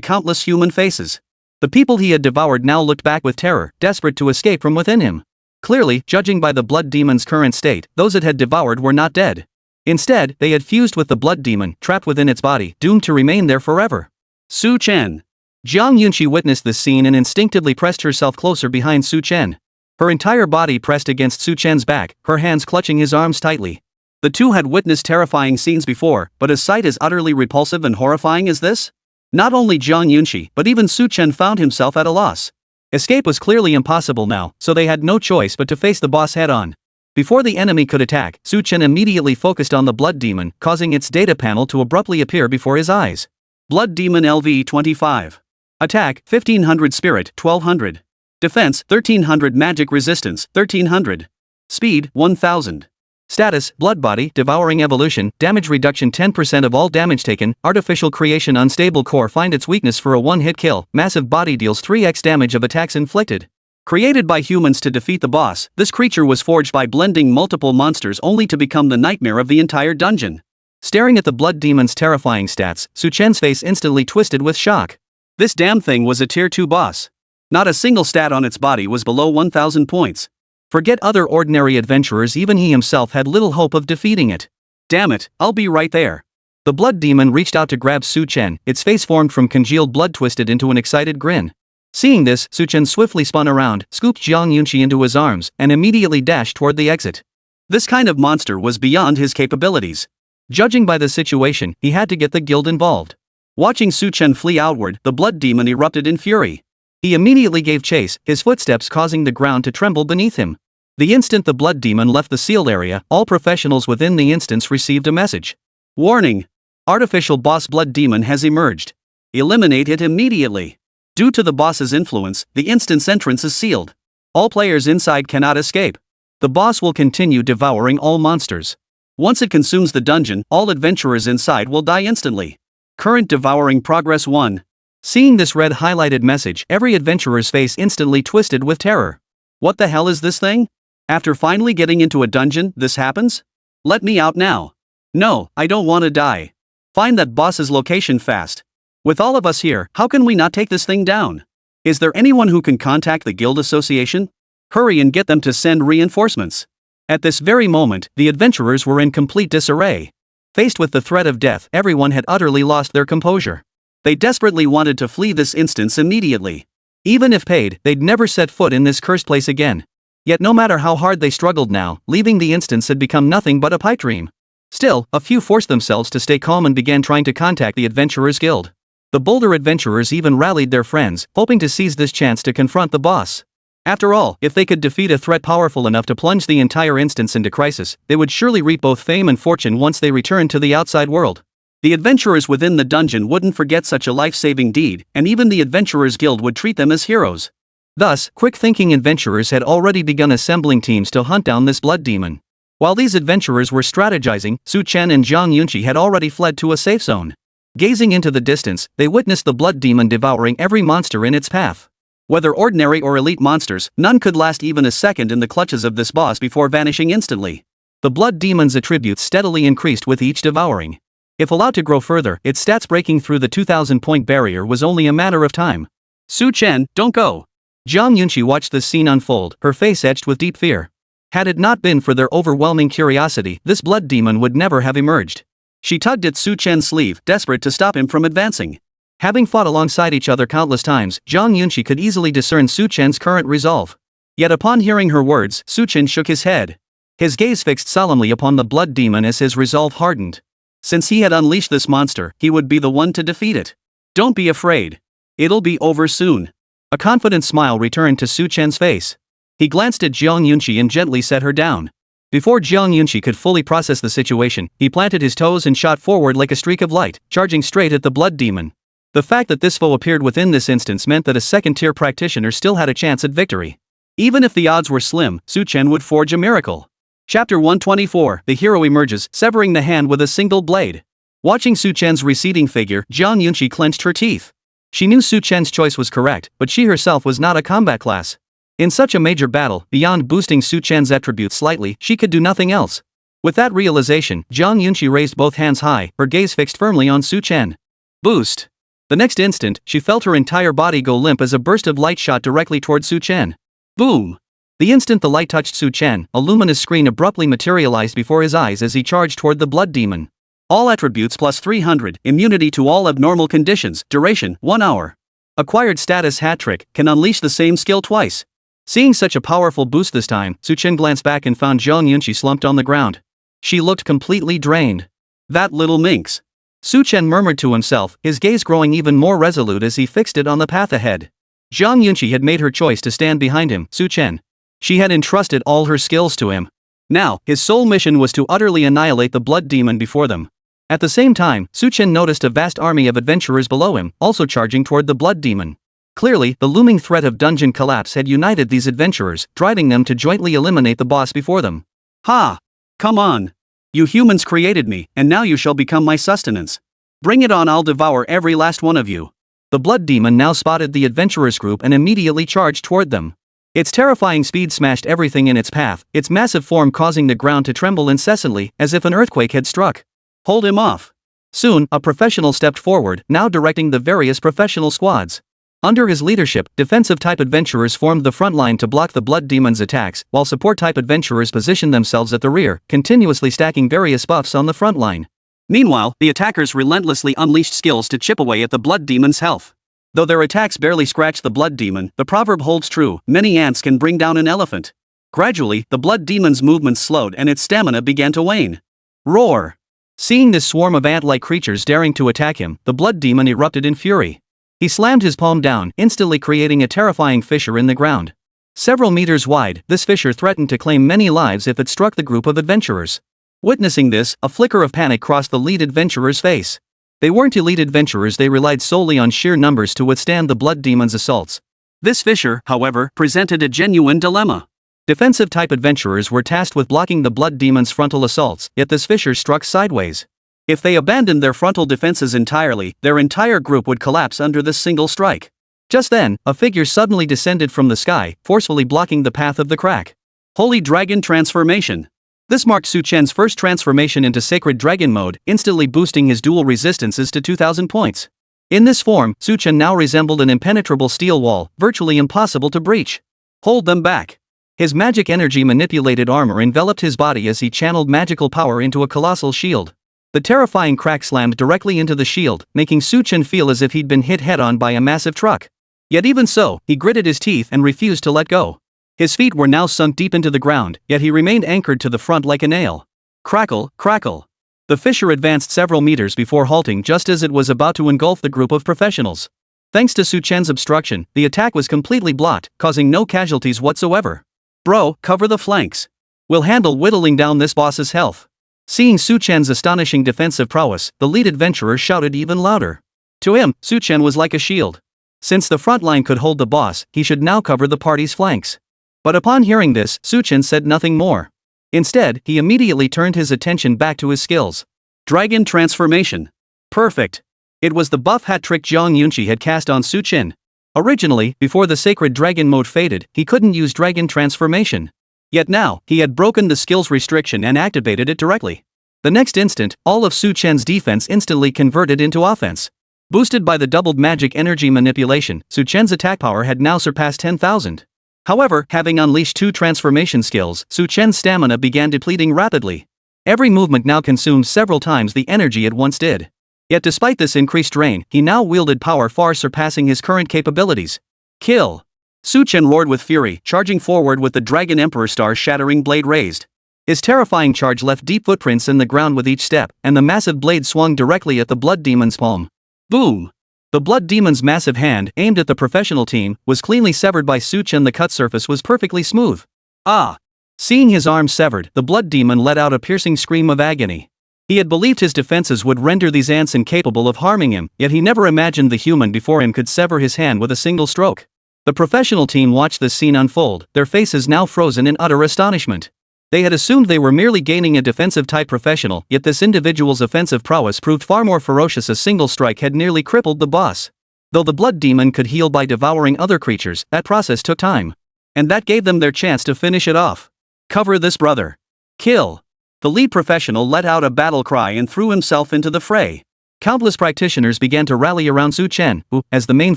countless human faces. The people he had devoured now looked back with terror, desperate to escape from within him. Clearly, judging by the blood demon's current state, those it had devoured were not dead. Instead, they had fused with the blood demon, trapped within its body, doomed to remain there forever. Su Chen. Zhang Yunqi witnessed this scene and instinctively pressed herself closer behind Su Chen. Her entire body pressed against Su Chen's back, her hands clutching his arms tightly. The two had witnessed terrifying scenes before, but a sight as utterly repulsive and horrifying as this? Not only Zhang Yunqi, but even Su Chen found himself at a loss. Escape was clearly impossible now, so they had no choice but to face the boss head-on. Before the enemy could attack, Su Chen immediately focused on the blood demon, causing its data panel to abruptly appear before his eyes. Blood Demon LV-25. Attack, 1500 Spirit, 1200. Defense, 1300 Magic Resistance, 1300. Speed, 1000. Status, Blood Body, Devouring Evolution, Damage Reduction 10% of all damage taken, Artificial Creation Unstable Core find its weakness for a one-hit kill, Massive Body deals 3x damage of attacks inflicted. Created by humans to defeat the boss, this creature was forged by blending multiple monsters only to become the nightmare of the entire dungeon. Staring at the blood demon's terrifying stats, Su Chen's face instantly twisted with shock. This damn thing was a tier 2 boss. Not a single stat on its body was below 1000 points. Forget other ordinary adventurers, even he himself had little hope of defeating it. Damn it, I'll be right there. The blood demon reached out to grab Su Chen, its face formed from congealed blood twisted into an excited grin. Seeing this, Su Chen swiftly spun around, scooped Zhang Yunqi into his arms, and immediately dashed toward the exit. This kind of monster was beyond his capabilities. Judging by the situation, he had to get the guild involved. Watching Su Chen flee outward, the blood demon erupted in fury. He immediately gave chase, his footsteps causing the ground to tremble beneath him. The instant the blood demon left the sealed area, all professionals within the instance received a message. Warning! Artificial boss blood demon has emerged. Eliminate it immediately. Due to the boss's influence, the instance entrance is sealed. All players inside cannot escape. The boss will continue devouring all monsters. Once it consumes the dungeon, all adventurers inside will die instantly. Current devouring progress 1. Seeing this red highlighted message, every adventurer's face instantly twisted with terror. What the hell is this thing? After finally getting into a dungeon, this happens? Let me out now. No, I don't want to die. Find that boss's location fast. With all of us here, how can we not take this thing down? Is there anyone who can contact the guild association? Hurry and get them to send reinforcements. At this very moment, the adventurers were in complete disarray. Faced with the threat of death, everyone had utterly lost their composure. They desperately wanted to flee this instance immediately. Even if paid, they'd never set foot in this cursed place again. Yet no matter how hard they struggled now, leaving the instance had become nothing but a pipe dream. Still, a few forced themselves to stay calm and began trying to contact the Adventurers Guild. The bolder adventurers even rallied their friends, hoping to seize this chance to confront the boss. After all, if they could defeat a threat powerful enough to plunge the entire instance into crisis, they would surely reap both fame and fortune once they returned to the outside world. The adventurers within the dungeon wouldn't forget such a life-saving deed, and even the Adventurers Guild would treat them as heroes. Thus, quick-thinking adventurers had already begun assembling teams to hunt down this blood demon. While these adventurers were strategizing, Chen and Zhang Yunqi had already fled to a safe zone. Gazing into the distance, they witnessed the blood demon devouring every monster in its path. Whether ordinary or elite monsters, none could last even a second in the clutches of this boss before vanishing instantly. The blood demon's attributes steadily increased with each devouring. If allowed to grow further, its stats breaking through the 2,000-point barrier was only a matter of time. Chen, don't go! Zhang Yunqi watched this scene unfold, her face etched with deep fear. Had it not been for their overwhelming curiosity, this blood demon would never have emerged. She tugged at Chen's sleeve, desperate to stop him from advancing. Having fought alongside each other countless times, Zhang Yunqi could easily discern Chen's current resolve. Yet upon hearing her words, Chen shook his head. His gaze fixed solemnly upon the blood demon as his resolve hardened. Since he had unleashed this monster, he would be the one to defeat it. Don't be afraid. It'll be over soon. A confident smile returned to Chen's face. He glanced at Zhang Yunqi and gently set her down. Before Zhang Yunqi could fully process the situation, he planted his toes and shot forward like a streak of light, charging straight at the blood demon. The fact that this foe appeared within this instance meant that a second-tier practitioner still had a chance at victory. Even if the odds were slim, Chen would forge a miracle. Chapter 124, the hero emerges, severing the hand with a single blade. Watching Chen's receding figure, Zhang Yunqi clenched her teeth. She knew Chen's choice was correct, but she herself was not a combat class. In such a major battle, beyond boosting Chen's attributes slightly, she could do nothing else. With that realization, Zhang Yunqi raised both hands high, her gaze fixed firmly on Chen. Boost! The next instant, she felt her entire body go limp as a burst of light shot directly toward Chen. Boom! The instant the light touched Chen, a luminous screen abruptly materialized before his eyes as he charged toward the blood demon. All attributes plus 300, immunity to all abnormal conditions, duration, 1 hour. Acquired status hat trick, can unleash the same skill twice. Seeing such a powerful boost this time, Chen glanced back and found Zhang Yunqi slumped on the ground. She looked completely drained. That little minx. Chen murmured to himself, his gaze growing even more resolute as he fixed it on the path ahead. Zhang Yunqi had made her choice to stand behind him, Chen. She had entrusted all her skills to him. Now, his sole mission was to utterly annihilate the blood demon before them. At the same time, Chen noticed a vast army of adventurers below him, also charging toward the blood demon. Clearly, the looming threat of dungeon collapse had united these adventurers, driving them to jointly eliminate the boss before them. Ha! Come on! You humans created me, and now you shall become my sustenance. Bring it on, I'll devour every last one of you. The blood demon now spotted the adventurers group and immediately charged toward them. Its terrifying speed smashed everything in its path, its massive form causing the ground to tremble incessantly, as if an earthquake had struck. Hold him off. Soon, a professional stepped forward, now directing the various professional squads. Under his leadership, defensive-type adventurers formed the front line to block the blood demon's attacks, while support-type adventurers positioned themselves at the rear, continuously stacking various buffs on the front line. Meanwhile, the attackers relentlessly unleashed skills to chip away at the blood demon's health. Though their attacks barely scratched the blood demon, the proverb holds true: many ants can bring down an elephant. Gradually, the blood demon's movements slowed and its stamina began to wane. Roar! Seeing this swarm of ant-like creatures daring to attack him, the blood demon erupted in fury. He slammed his palm down, instantly creating a terrifying fissure in the ground. Several meters wide, this fissure threatened to claim many lives if it struck the group of adventurers. Witnessing this, a flicker of panic crossed the lead adventurer's face. They weren't elite adventurers, they relied solely on sheer numbers to withstand the blood demon's assaults. This fissure, however, presented a genuine dilemma. Defensive-type adventurers were tasked with blocking the blood demon's frontal assaults, yet this fissure struck sideways. If they abandoned their frontal defenses entirely, their entire group would collapse under this single strike. Just then, a figure suddenly descended from the sky, forcefully blocking the path of the crack. Holy Dragon Transformation. This marked Chen's first transformation into Sacred Dragon mode, instantly boosting his dual resistances to 2,000 points. In this form, Chen now resembled an impenetrable steel wall, virtually impossible to breach. Hold them back. His magic energy manipulated armor enveloped his body as he channeled magical power into a colossal shield. The terrifying crack slammed directly into the shield, making Chen feel as if he'd been hit head-on by a massive truck. Yet even so, he gritted his teeth and refused to let go. His feet were now sunk deep into the ground, yet he remained anchored to the front like a nail. Crackle, crackle. The fisher advanced several meters before halting just as it was about to engulf the group of professionals. Thanks to Su Chen's obstruction, the attack was completely blocked, causing no casualties whatsoever. Bro, cover the flanks. We'll handle whittling down this boss's health. Seeing Su Chen's astonishing defensive prowess, the lead adventurer shouted even louder. To him, Su Chen was like a shield. Since the front line could hold the boss, he should now cover the party's flanks. But upon hearing this, Su Chen said nothing more. Instead, he immediately turned his attention back to his skills. Dragon transformation. Perfect. It was the buff hat trick Zhang Yunqi had cast on Su Chen. Originally, before the sacred dragon mode faded, he couldn't use dragon transformation. Yet now, he had broken the skills restriction and activated it directly. The next instant, all of Su Chen's defense instantly converted into offense. Boosted by the doubled magic energy manipulation, Su Chen's attack power had now surpassed 10,000. However, having unleashed 2 transformation skills, Su Chen's stamina began depleting rapidly. Every movement now consumed several times the energy it once did. Yet despite this increased drain, he now wielded power far surpassing his current capabilities. Kill! Su Chen roared with fury, charging forward with the Dragon Emperor star-shattering blade raised. His terrifying charge left deep footprints in the ground with each step, and the massive blade swung directly at the Blood Demon's palm. Boom! The Blood Demon's massive hand, aimed at the professional team, was cleanly severed by Su Chen. The cut surface was perfectly smooth. Ah! Seeing his arm severed, the Blood Demon let out a piercing scream of agony. He had believed his defenses would render these ants incapable of harming him, yet he never imagined the human before him could sever his hand with a single stroke. The professional team watched this scene unfold, their faces now frozen in utter astonishment. They had assumed they were merely gaining a defensive-type professional, yet this individual's offensive prowess proved far more ferocious. A single strike had nearly crippled the boss. Though the Blood Demon could heal by devouring other creatures, that process took time. And that gave them their chance to finish it off. Cover this brother. Kill. The lead professional let out a battle cry and threw himself into the fray. Countless practitioners began to rally around Su Chen, who, as the main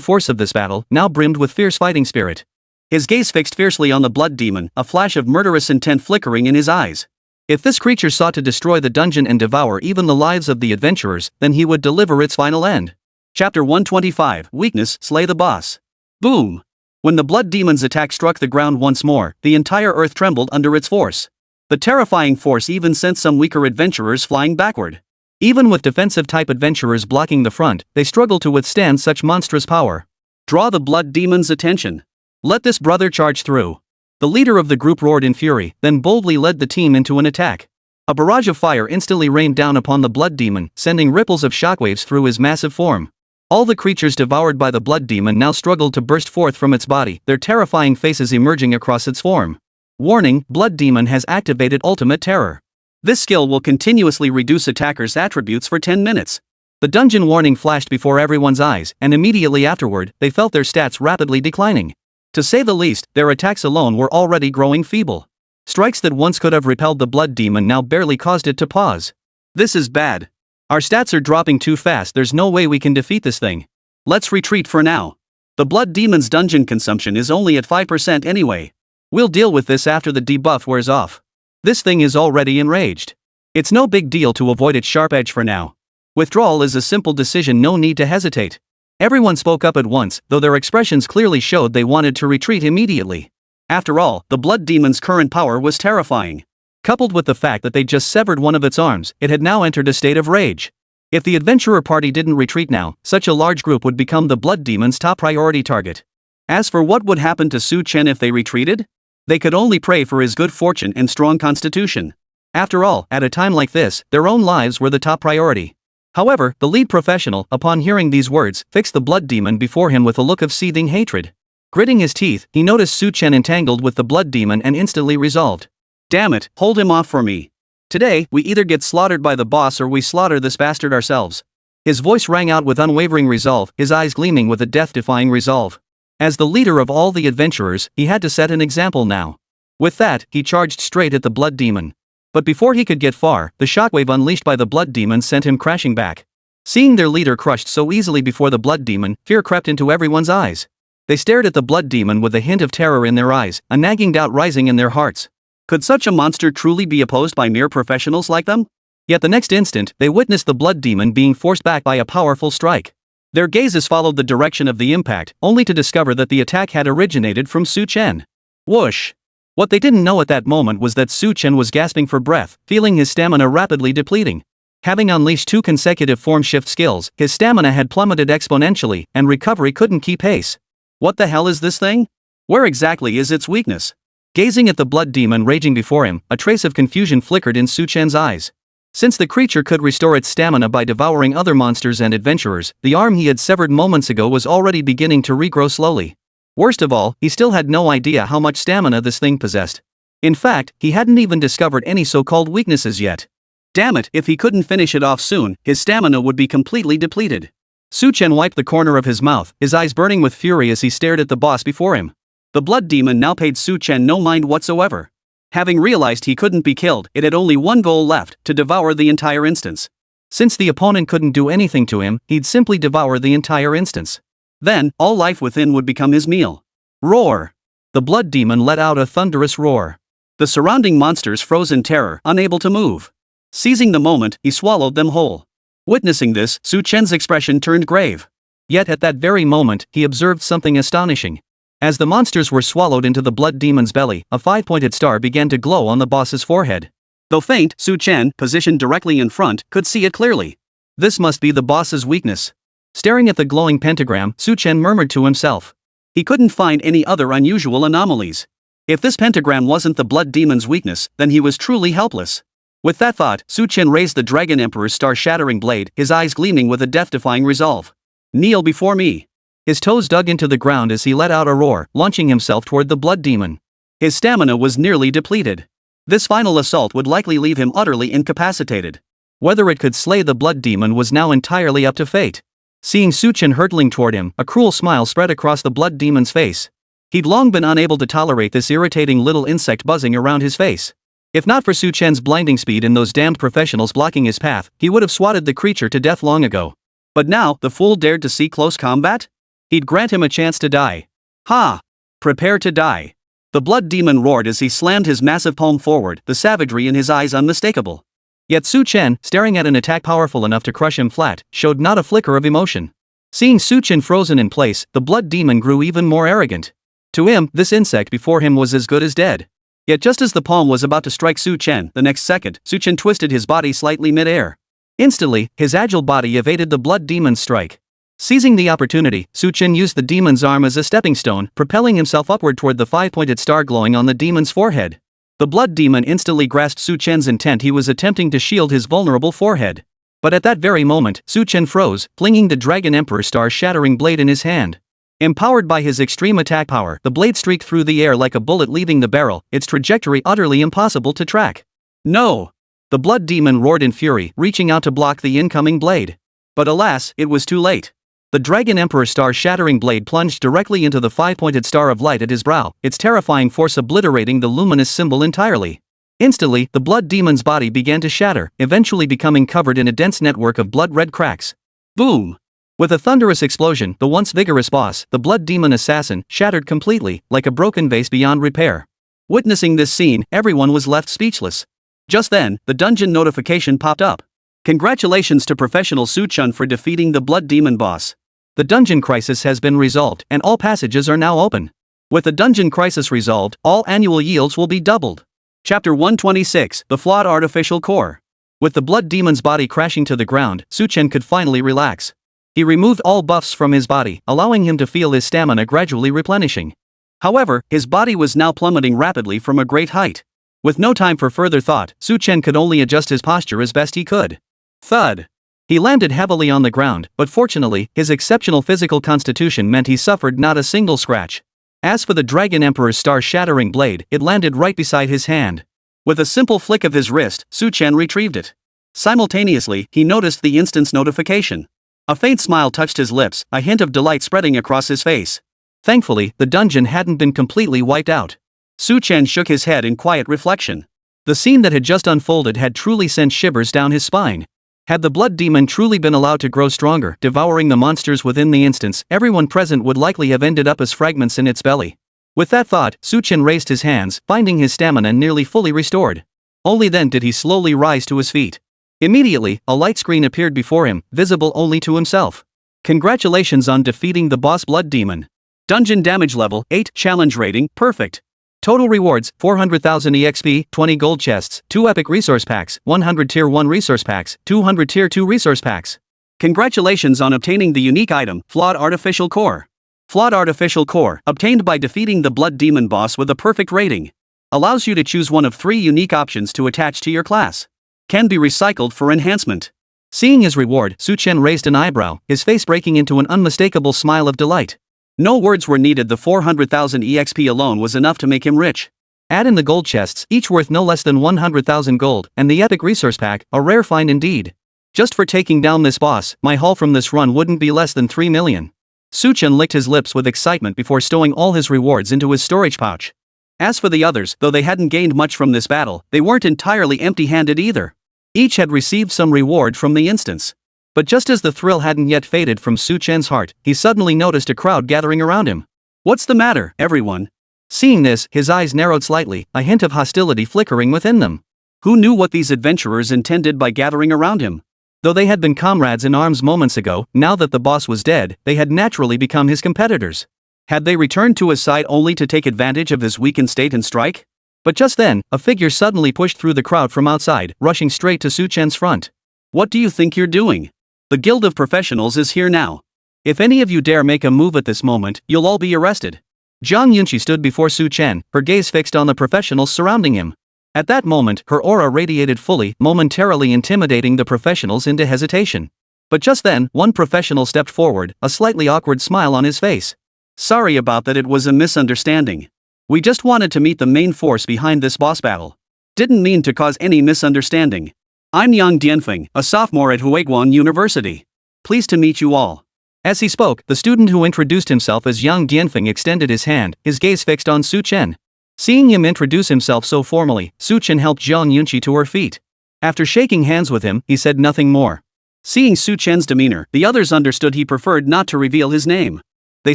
force of this battle, now brimmed with fierce fighting spirit. His gaze fixed fiercely on the Blood Demon, a flash of murderous intent flickering in his eyes. If this creature sought to destroy the dungeon and devour even the lives of the adventurers, then he would deliver its final end. Chapter 125, Weakness, Slay the Boss. Boom! When the Blood Demon's attack struck the ground once more, the entire earth trembled under its force. The terrifying force even sent some weaker adventurers flying backward. Even with defensive-type adventurers blocking the front, they struggled to withstand such monstrous power. Draw the Blood Demon's attention. Let this brother charge through. The leader of the group roared in fury, then boldly led the team into an attack. A barrage of fire instantly rained down upon the Blood Demon, sending ripples of shockwaves through his massive form. All the creatures devoured by the Blood Demon now struggled to burst forth from its body, their terrifying faces emerging across its form. Warning: Blood Demon has activated Ultimate Terror. This skill will continuously reduce attackers' attributes for 10 minutes. The dungeon warning flashed before everyone's eyes, and immediately afterward, they felt their stats rapidly declining. To say the least, their attacks alone were already growing feeble. Strikes that once could have repelled the Blood Demon now barely caused it to pause. This is bad. Our stats are dropping too fast. There's no way we can defeat this thing. Let's retreat for now. The Blood Demon's dungeon consumption is only at 5% anyway. We'll deal with this after the debuff wears off. This thing is already enraged. It's no big deal to avoid its sharp edge for now. Withdrawal is a simple decision, no need to hesitate. Everyone spoke up at once, though their expressions clearly showed they wanted to retreat immediately. After all, the Blood Demon's current power was terrifying. Coupled with the fact that they just severed one of its arms, it had now entered a state of rage. If the adventurer party didn't retreat now, such a large group would become the Blood Demon's top priority target. As for what would happen to Su Chen if they retreated? They could only pray for his good fortune and strong constitution. After all, at a time like this, their own lives were the top priority. However, the lead professional, upon hearing these words, fixed the Blood Demon before him with a look of seething hatred. Gritting his teeth, he noticed Su Chen entangled with the Blood Demon and instantly resolved. Damn it, hold him off for me. Today, we either get slaughtered by the boss or we slaughter this bastard ourselves. His voice rang out with unwavering resolve, his eyes gleaming with a death-defying resolve. As the leader of all the adventurers, he had to set an example now. With that, he charged straight at the Blood Demon. But before he could get far, the shockwave unleashed by the Blood Demon sent him crashing back. Seeing their leader crushed so easily before the Blood Demon, fear crept into everyone's eyes. They stared at the Blood Demon with a hint of terror in their eyes, a nagging doubt rising in their hearts. Could such a monster truly be opposed by mere professionals like them? Yet the next instant, they witnessed the Blood Demon being forced back by a powerful strike. Their gazes followed the direction of the impact, only to discover that the attack had originated from Su Chen. Whoosh! What they didn't know at that moment was that Su Chen was gasping for breath, feeling his stamina rapidly depleting. Having unleashed 2 consecutive form shift skills, his stamina had plummeted exponentially, and recovery couldn't keep pace. What the hell is this thing? Where exactly is its weakness? Gazing at the blood demon raging before him, a trace of confusion flickered in Su Chen's eyes. Since the creature could restore its stamina by devouring other monsters and adventurers, the arm he had severed moments ago was already beginning to regrow slowly. Worst of all, he still had no idea how much stamina this thing possessed. In fact, he hadn't even discovered any so-called weaknesses yet. Damn it, if he couldn't finish it off soon, his stamina would be completely depleted. Su Chen wiped the corner of his mouth, his eyes burning with fury as he stared at the boss before him. The blood demon now paid Su Chen no mind whatsoever. Having realized he couldn't be killed, it had only one goal left, to devour the entire instance. Since the opponent couldn't do anything to him, he'd simply devour the entire instance. Then, all life within would become his meal. Roar! The blood demon let out a thunderous roar. The surrounding monsters froze in terror, unable to move. Seizing the moment, he swallowed them whole. Witnessing this, Su Chen's expression turned grave. Yet at that very moment, he observed something astonishing. As the monsters were swallowed into the blood demon's belly, a 5-pointed star began to glow on the boss's forehead. Though faint, Su Chen, positioned directly in front, could see it clearly. This must be the boss's weakness. Staring at the glowing pentagram, Su Chen murmured to himself. He couldn't find any other unusual anomalies. If this pentagram wasn't the blood demon's weakness, then he was truly helpless. With that thought, Su Chen raised the Dragon Emperor's star-shattering blade, his eyes gleaming with a death-defying resolve. Kneel before me. His toes dug into the ground as he let out a roar, launching himself toward the blood demon. His stamina was nearly depleted. This final assault would likely leave him utterly incapacitated. Whether it could slay the blood demon was now entirely up to fate. Seeing Su Chen hurtling toward him, a cruel smile spread across the blood demon's face. He'd long been unable to tolerate this irritating little insect buzzing around his face. If not for Su Chen's blinding speed and those damned professionals blocking his path, he would have swatted the creature to death long ago. But now, the fool dared to see close combat? He'd grant him a chance to die. Ha! Prepare to die. The blood demon roared as he slammed his massive palm forward, the savagery in his eyes unmistakable. Yet Su Chen, staring at an attack powerful enough to crush him flat, showed not a flicker of emotion. Seeing Su Chen frozen in place, the blood demon grew even more arrogant. To him, this insect before him was as good as dead. Yet just as the palm was about to strike Su Chen, the next second, Su Chen twisted his body slightly mid-air. Instantly, his agile body evaded the blood demon's strike. Seizing the opportunity, Su Chen used the demon's arm as a stepping stone, propelling himself upward toward the 5-pointed star glowing on the demon's forehead. The blood demon instantly grasped Su Chen's intent. He was attempting to shield his vulnerable forehead. But at that very moment, Su Chen froze, flinging the Dragon Emperor star-shattering blade in his hand. Empowered by his extreme attack power, the blade streaked through the air like a bullet leaving the barrel, its trajectory utterly impossible to track. No! The blood demon roared in fury, reaching out to block the incoming blade. But alas, it was too late. The Dragon Emperor star-shattering blade plunged directly into the 5-pointed star of light at his brow, its terrifying force obliterating the luminous symbol entirely. Instantly, the blood demon's body began to shatter, eventually becoming covered in a dense network of blood-red cracks. Boom! With a thunderous explosion, the once vigorous boss, the blood demon assassin, shattered completely, like a broken vase beyond repair. Witnessing this scene, everyone was left speechless. Just then, the dungeon notification popped up. Congratulations to professional Su Chen for defeating the blood demon boss. The dungeon crisis has been resolved, and all passages are now open. With the dungeon crisis resolved, all annual yields will be doubled. Chapter 126, The Flawed Artificial Core. With the blood demon's body crashing to the ground, Su Chen could finally relax. He removed all buffs from his body, allowing him to feel his stamina gradually replenishing. However, his body was now plummeting rapidly from a great height. With no time for further thought, Su Chen could only adjust his posture as best he could. Thud! He landed heavily on the ground, but fortunately, his exceptional physical constitution meant he suffered not a single scratch. As for the Dragon Emperor's star-shattering blade, it landed right beside his hand. With a simple flick of his wrist, Su Chen retrieved it. Simultaneously, he noticed the instant's notification. A faint smile touched his lips, a hint of delight spreading across his face. Thankfully, the dungeon hadn't been completely wiped out. Su Chen shook his head in quiet reflection. The scene that had just unfolded had truly sent shivers down his spine. Had the blood demon truly been allowed to grow stronger, devouring the monsters within the instance, everyone present would likely have ended up as fragments in its belly. With that thought, Su Chen raised his hands, finding his stamina nearly fully restored. Only then did he slowly rise to his feet. Immediately, a light screen appeared before him, visible only to himself. Congratulations on defeating the boss blood demon. Dungeon damage level 8, challenge rating perfect. Total rewards, 400,000 EXP, 20 gold chests, 2 epic resource packs, 100 tier 1 resource packs, 200 tier 2 resource packs. Congratulations on obtaining the unique item, Flawed Artificial Core. Flawed Artificial Core, obtained by defeating the Blood Demon boss with a perfect rating. Allows you to choose one of 3 unique options to attach to your class. Can be recycled for enhancement. Seeing his reward, Chen raised an eyebrow, his face breaking into an unmistakable smile of delight. No words were needed, the 400,000 EXP alone was enough to make him rich. Add in the gold chests, each worth no less than 100,000 gold, and the epic resource pack, a rare find indeed. Just for taking down this boss, my haul from this run wouldn't be less than 3 million. Chen licked his lips with excitement before stowing all his rewards into his storage pouch. As for the others, though they hadn't gained much from this battle, they weren't entirely empty-handed either. Each had received some reward from the instance. But just as the thrill hadn't yet faded from Chen's heart, he suddenly noticed a crowd gathering around him. What's the matter, everyone? Seeing this, his eyes narrowed slightly, a hint of hostility flickering within them. Who knew what these adventurers intended by gathering around him? Though they had been comrades in arms moments ago, now that the boss was dead, they had naturally become his competitors. Had they returned to his side only to take advantage of his weakened state and strike? But just then, a figure suddenly pushed through the crowd from outside, rushing straight to Chen's front. What do you think you're doing? The Guild of Professionals is here now. If any of you dare make a move at this moment, you'll all be arrested. Zhang Yunqi stood before Chen, her gaze fixed on the professionals surrounding him. At that moment, her aura radiated fully, momentarily intimidating the professionals into hesitation. But just then, one professional stepped forward, a slightly awkward smile on his face. Sorry about that, it was a misunderstanding. We just wanted to meet the main force behind this boss battle. Didn't mean to cause any misunderstanding. I'm Yang Dianfeng, a sophomore at Huiguan University. Pleased to meet you all. As he spoke, the student who introduced himself as Yang Dianfeng extended his hand, his gaze fixed on Chen. Seeing him introduce himself so formally, Chen helped Zhang Yunqi to her feet. After shaking hands with him, he said nothing more. Seeing Chen's demeanor, the others understood he preferred not to reveal his name. They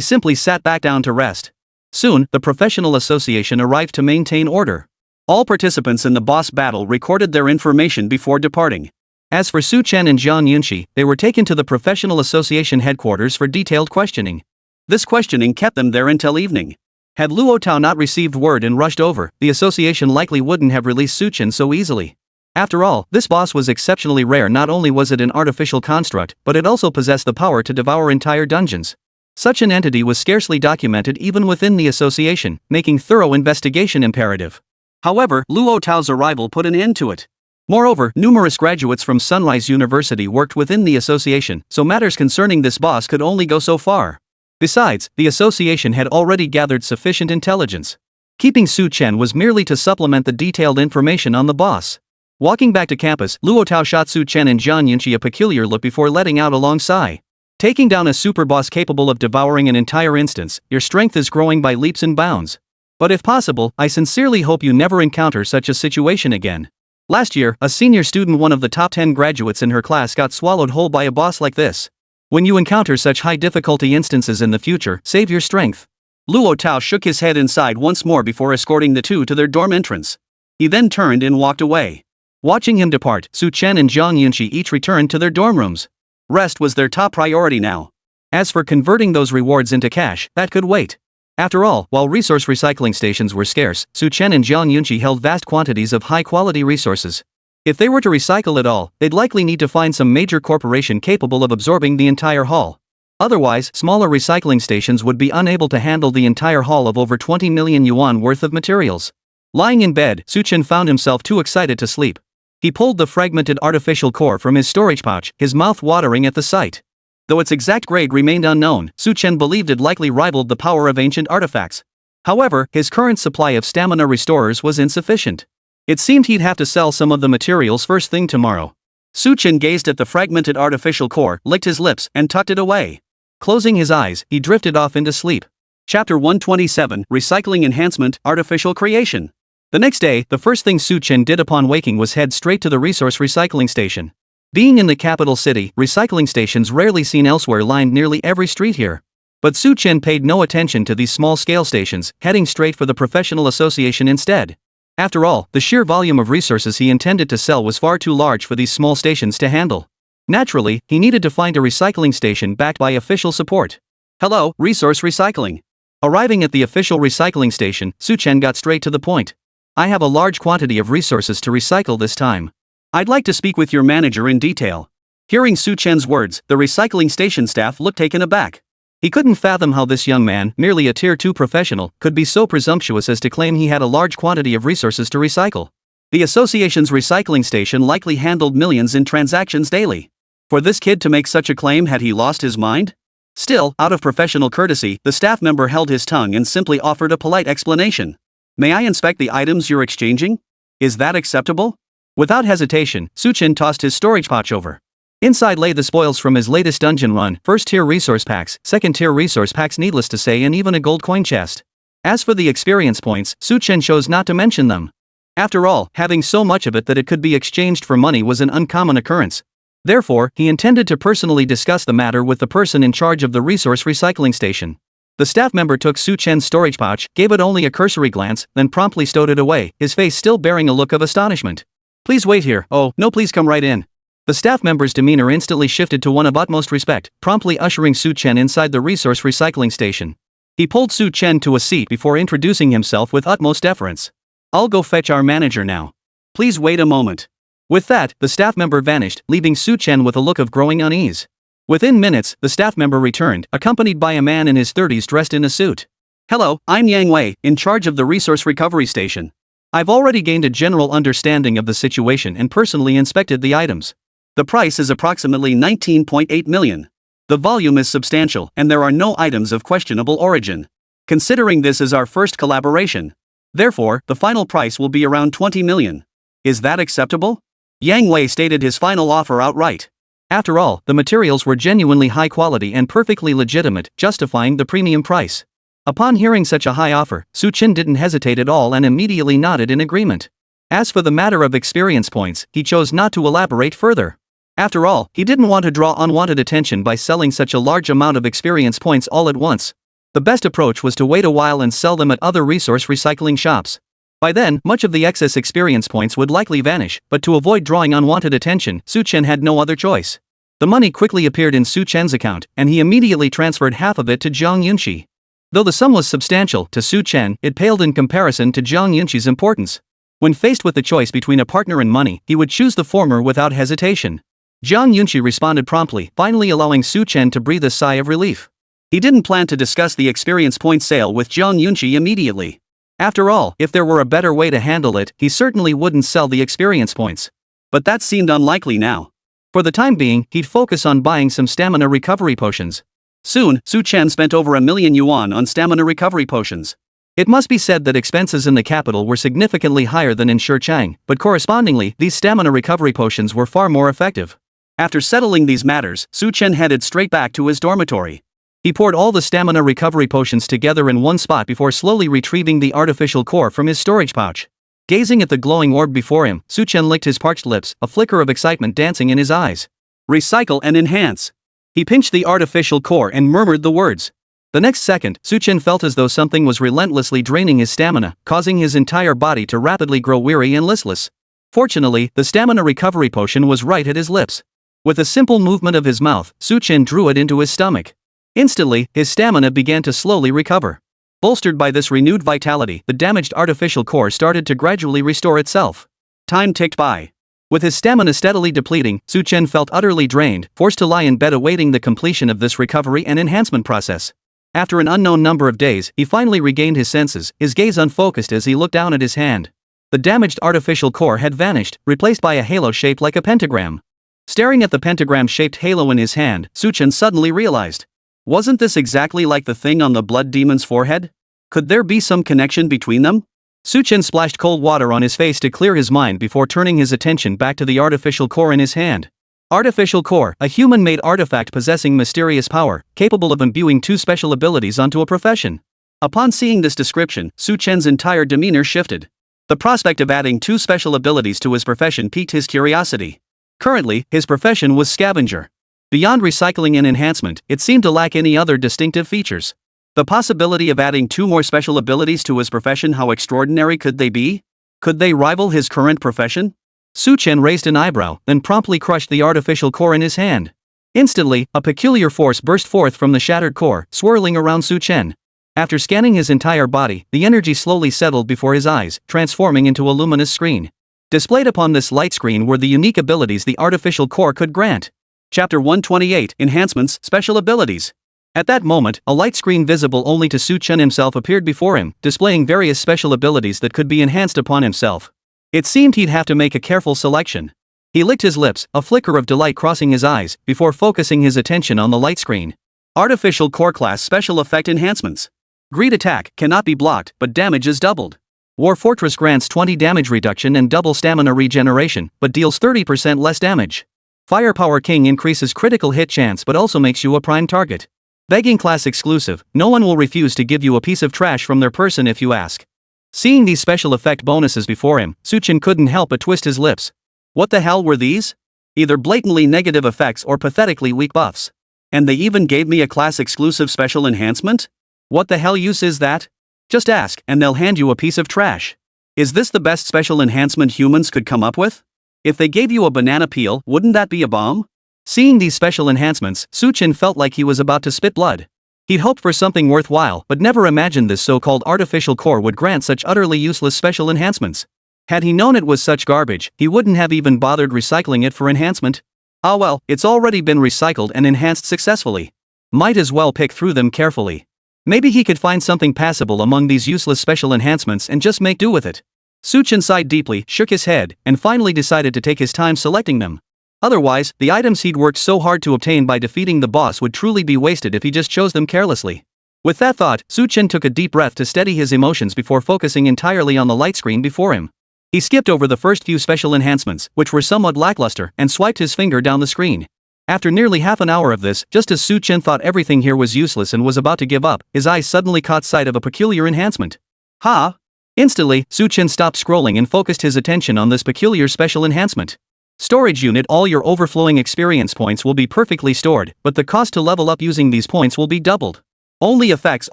simply sat back down to rest. Soon, the professional association arrived to maintain order. All participants in the boss battle recorded their information before departing. As for Chen and Zhang Yunqi, they were taken to the professional association headquarters for detailed questioning. This questioning kept them there until evening. Had Luo Tao not received word and rushed over, the association likely wouldn't have released Chen so easily. After all, this boss was exceptionally rare. Not only was it an artificial construct, but it also possessed the power to devour entire dungeons. Such an entity was scarcely documented even within the association, making thorough investigation imperative. However, Luo Tao's arrival put an end to it. Moreover, numerous graduates from Sunrise University worked within the association, so matters concerning this boss could only go so far. Besides, the association had already gathered sufficient intelligence. Keeping Chen was merely to supplement the detailed information on the boss. Walking back to campus, Luo Tao shot Chen and Zhang Yunqi a peculiar look before letting out a long sigh. Taking down a super boss capable of devouring an entire instance, your strength is growing by leaps and bounds. But if possible, I sincerely hope you never encounter such a situation again. Last year, a senior student, one of the top 10 graduates in her class, got swallowed whole by a boss like this. When you encounter such high difficulty instances in the future, save your strength. Luo Tao shook his head and sighed once more before escorting the two to their dorm entrance. He then turned and walked away. Watching him depart, Chen and Zhang Yunqi each returned to their dorm rooms. Rest was their top priority now. As for converting those rewards into cash, that could wait. After all, while resource recycling stations were scarce, Chen and Zhang Yunqi held vast quantities of high-quality resources. If they were to recycle it all, they'd likely need to find some major corporation capable of absorbing the entire haul. Otherwise, smaller recycling stations would be unable to handle the entire haul of over 20 million yuan worth of materials. Lying in bed, Chen found himself too excited to sleep. He pulled the fragmented artificial core from his storage pouch, his mouth watering at the sight. Though its exact grade remained unknown, Chen believed it likely rivaled the power of ancient artifacts. However, his current supply of stamina restorers was insufficient. It seemed he'd have to sell some of the materials first thing tomorrow. Chen gazed at the fragmented artificial core, licked his lips, and tucked it away. Closing his eyes, he drifted off into sleep. Chapter 127, Recycling Enhancement, Artificial Creation. The next day, the first thing Chen did upon waking was head straight to the resource recycling station. Being in the capital city, recycling stations rarely seen elsewhere lined nearly every street here. But Chen paid no attention to these small-scale stations, heading straight for the professional association instead. After all, the sheer volume of resources he intended to sell was far too large for these small stations to handle. Naturally, he needed to find a recycling station backed by official support. Hello, resource recycling. Arriving at the official recycling station, Chen got straight to the point. I have a large quantity of resources to recycle this time. I'd like to speak with your manager in detail. Hearing Chen's words, the recycling station staff looked taken aback. He couldn't fathom how this young man, merely a Tier 2 professional, could be so presumptuous as to claim he had a large quantity of resources to recycle. The association's recycling station likely handled millions in transactions daily. For this kid to make such a claim, had he lost his mind? Still, out of professional courtesy, the staff member held his tongue and simply offered a polite explanation. May I inspect the items you're exchanging? Is that acceptable? Without hesitation, Chen tossed his storage pouch over. Inside lay the spoils from his latest dungeon run, first-tier resource packs, second-tier resource packs needless to say, and even a gold coin chest. As for the experience points, Chen chose not to mention them. After all, having so much of it that it could be exchanged for money was an uncommon occurrence. Therefore, he intended to personally discuss the matter with the person in charge of the resource recycling station. The staff member took Chen's storage pouch, gave it only a cursory glance, then promptly stowed it away, his face still bearing a look of astonishment. Please wait here. Oh, no, please come right in. The staff member's demeanor instantly shifted to one of utmost respect, promptly ushering Chen inside the resource recycling station. He pulled Chen to a seat before introducing himself with utmost deference. I'll go fetch our manager now. Please wait a moment. With that, the staff member vanished, leaving Chen with a look of growing unease. Within minutes, the staff member returned, accompanied by a man in his 30s dressed in a suit. Hello, I'm Yang Wei, in charge of the resource recovery station. I've already gained a general understanding of the situation and personally inspected the items. The price is approximately 19.8 million. The volume is substantial, and there are no items of questionable origin. Considering this is our first collaboration. Therefore, the final price will be around 20 million. Is that acceptable? Yang Wei stated his final offer outright. After all, the materials were genuinely high quality and perfectly legitimate, justifying the premium price. Upon hearing such a high offer, Chen didn't hesitate at all and immediately nodded in agreement. As for the matter of experience points, he chose not to elaborate further. After all, he didn't want to draw unwanted attention by selling such a large amount of experience points all at once. The best approach was to wait a while and sell them at other resource recycling shops. By then, much of the excess experience points would likely vanish, but to avoid drawing unwanted attention, Chen had no other choice. The money quickly appeared in Chen's account, and he immediately transferred half of it to Zhong Yunxi. Though the sum was substantial to Chen, it paled in comparison to Zhong Yunxi's importance. When faced with the choice between a partner and money, he would choose the former without hesitation. Zhong Yunxi responded promptly, finally allowing Chen to breathe a sigh of relief. He didn't plan to discuss the experience point sale with Zhong Yunxi immediately. After all, if there were a better way to handle it, he certainly wouldn't sell the experience points. But that seemed unlikely now. For the time being, he'd focus on buying some stamina recovery potions. Soon, Chen spent over 1 million yuan on stamina recovery potions. It must be said that expenses in the capital were significantly higher than in Shichang, but correspondingly, these stamina recovery potions were far more effective. After settling these matters, Chen headed straight back to his dormitory. He poured all the stamina recovery potions together in one spot before slowly retrieving the artificial core from his storage pouch. Gazing at the glowing orb before him, Chen licked his parched lips, a flicker of excitement dancing in his eyes. Recycle and enhance. He pinched the artificial core and murmured the words. The next second, Chen felt as though something was relentlessly draining his stamina, causing his entire body to rapidly grow weary and listless. Fortunately, the stamina recovery potion was right at his lips. With a simple movement of his mouth, Chen drew it into his stomach. Instantly, his stamina began to slowly recover. Bolstered by this renewed vitality, the damaged artificial core started to gradually restore itself. Time ticked by. With his stamina steadily depleting, Chen felt utterly drained, forced to lie in bed awaiting the completion of this recovery and enhancement process. After an unknown number of days, he finally regained his senses, his gaze unfocused as he looked down at his hand. The damaged artificial core had vanished, replaced by a halo shaped like a pentagram. Staring at the pentagram-shaped halo in his hand, Chen suddenly realized. Wasn't this exactly like the thing on the blood demon's forehead? Could there be some connection between them? Chen splashed cold water on his face to clear his mind before turning his attention back to the artificial core in his hand. Artificial core, a human-made artifact possessing mysterious power, capable of imbuing 2 special abilities onto a profession. Upon seeing this description, Chen's entire demeanor shifted. The prospect of adding 2 special abilities to his profession piqued his curiosity. Currently, his profession was Scavenger. Beyond recycling and enhancement, it seemed to lack any other distinctive features. The possibility of adding 2 more special abilities to his profession, how extraordinary could they be? Could they rival his current profession? Chen raised an eyebrow, then promptly crushed the artificial core in his hand. Instantly, a peculiar force burst forth from the shattered core, swirling around Chen. After scanning his entire body, the energy slowly settled before his eyes, transforming into a luminous screen. Displayed upon this light screen were the unique abilities the artificial core could grant. Chapter 128 Enhancements, Special Abilities. At that moment, a light screen visible only to Chen himself appeared before him, displaying various special abilities that could be enhanced upon himself. It seemed he'd have to make a careful selection. He licked his lips, a flicker of delight crossing his eyes, before focusing his attention on the light screen. Artificial Core Class Special Effect Enhancements. Greed attack cannot be blocked, but damage is doubled. War Fortress grants 20 damage reduction and double stamina regeneration, but deals 30% less damage. Firepower King increases critical hit chance but also makes you a prime target. Begging class exclusive, no one will refuse to give you a piece of trash from their person if you ask. Seeing these special effect bonuses before him, Chen couldn't help but twist his lips. What the hell were these? Either blatantly negative effects or pathetically weak buffs. And they even gave me a class exclusive special enhancement? What the hell use is that? Just ask, and they'll hand you a piece of trash. Is this the best special enhancement humans could come up with? If they gave you a banana peel, wouldn't that be a bomb? Seeing these special enhancements, Chen felt like he was about to spit blood. He'd hoped for something worthwhile, but never imagined this so-called artificial core would grant such utterly useless special enhancements. Had he known it was such garbage, he wouldn't have even bothered recycling it for enhancement. Ah well, it's already been recycled and enhanced successfully. Might as well pick through them carefully. Maybe he could find something passable among these useless special enhancements and just make do with it. Chen sighed deeply, shook his head, and finally decided to take his time selecting them. Otherwise, the items he'd worked so hard to obtain by defeating the boss would truly be wasted if he just chose them carelessly. With that thought, Chen took a deep breath to steady his emotions before focusing entirely on the light screen before him. He skipped over the first few special enhancements, which were somewhat lackluster, and swiped his finger down the screen. After nearly half an hour of this, just as Chen thought everything here was useless and was about to give up, his eyes suddenly caught sight of a peculiar enhancement. Ha! Instantly, Chen stopped scrolling and focused his attention on this peculiar special enhancement. Storage unit. All your overflowing experience points will be perfectly stored, but the cost to level up using these points will be doubled. Only affects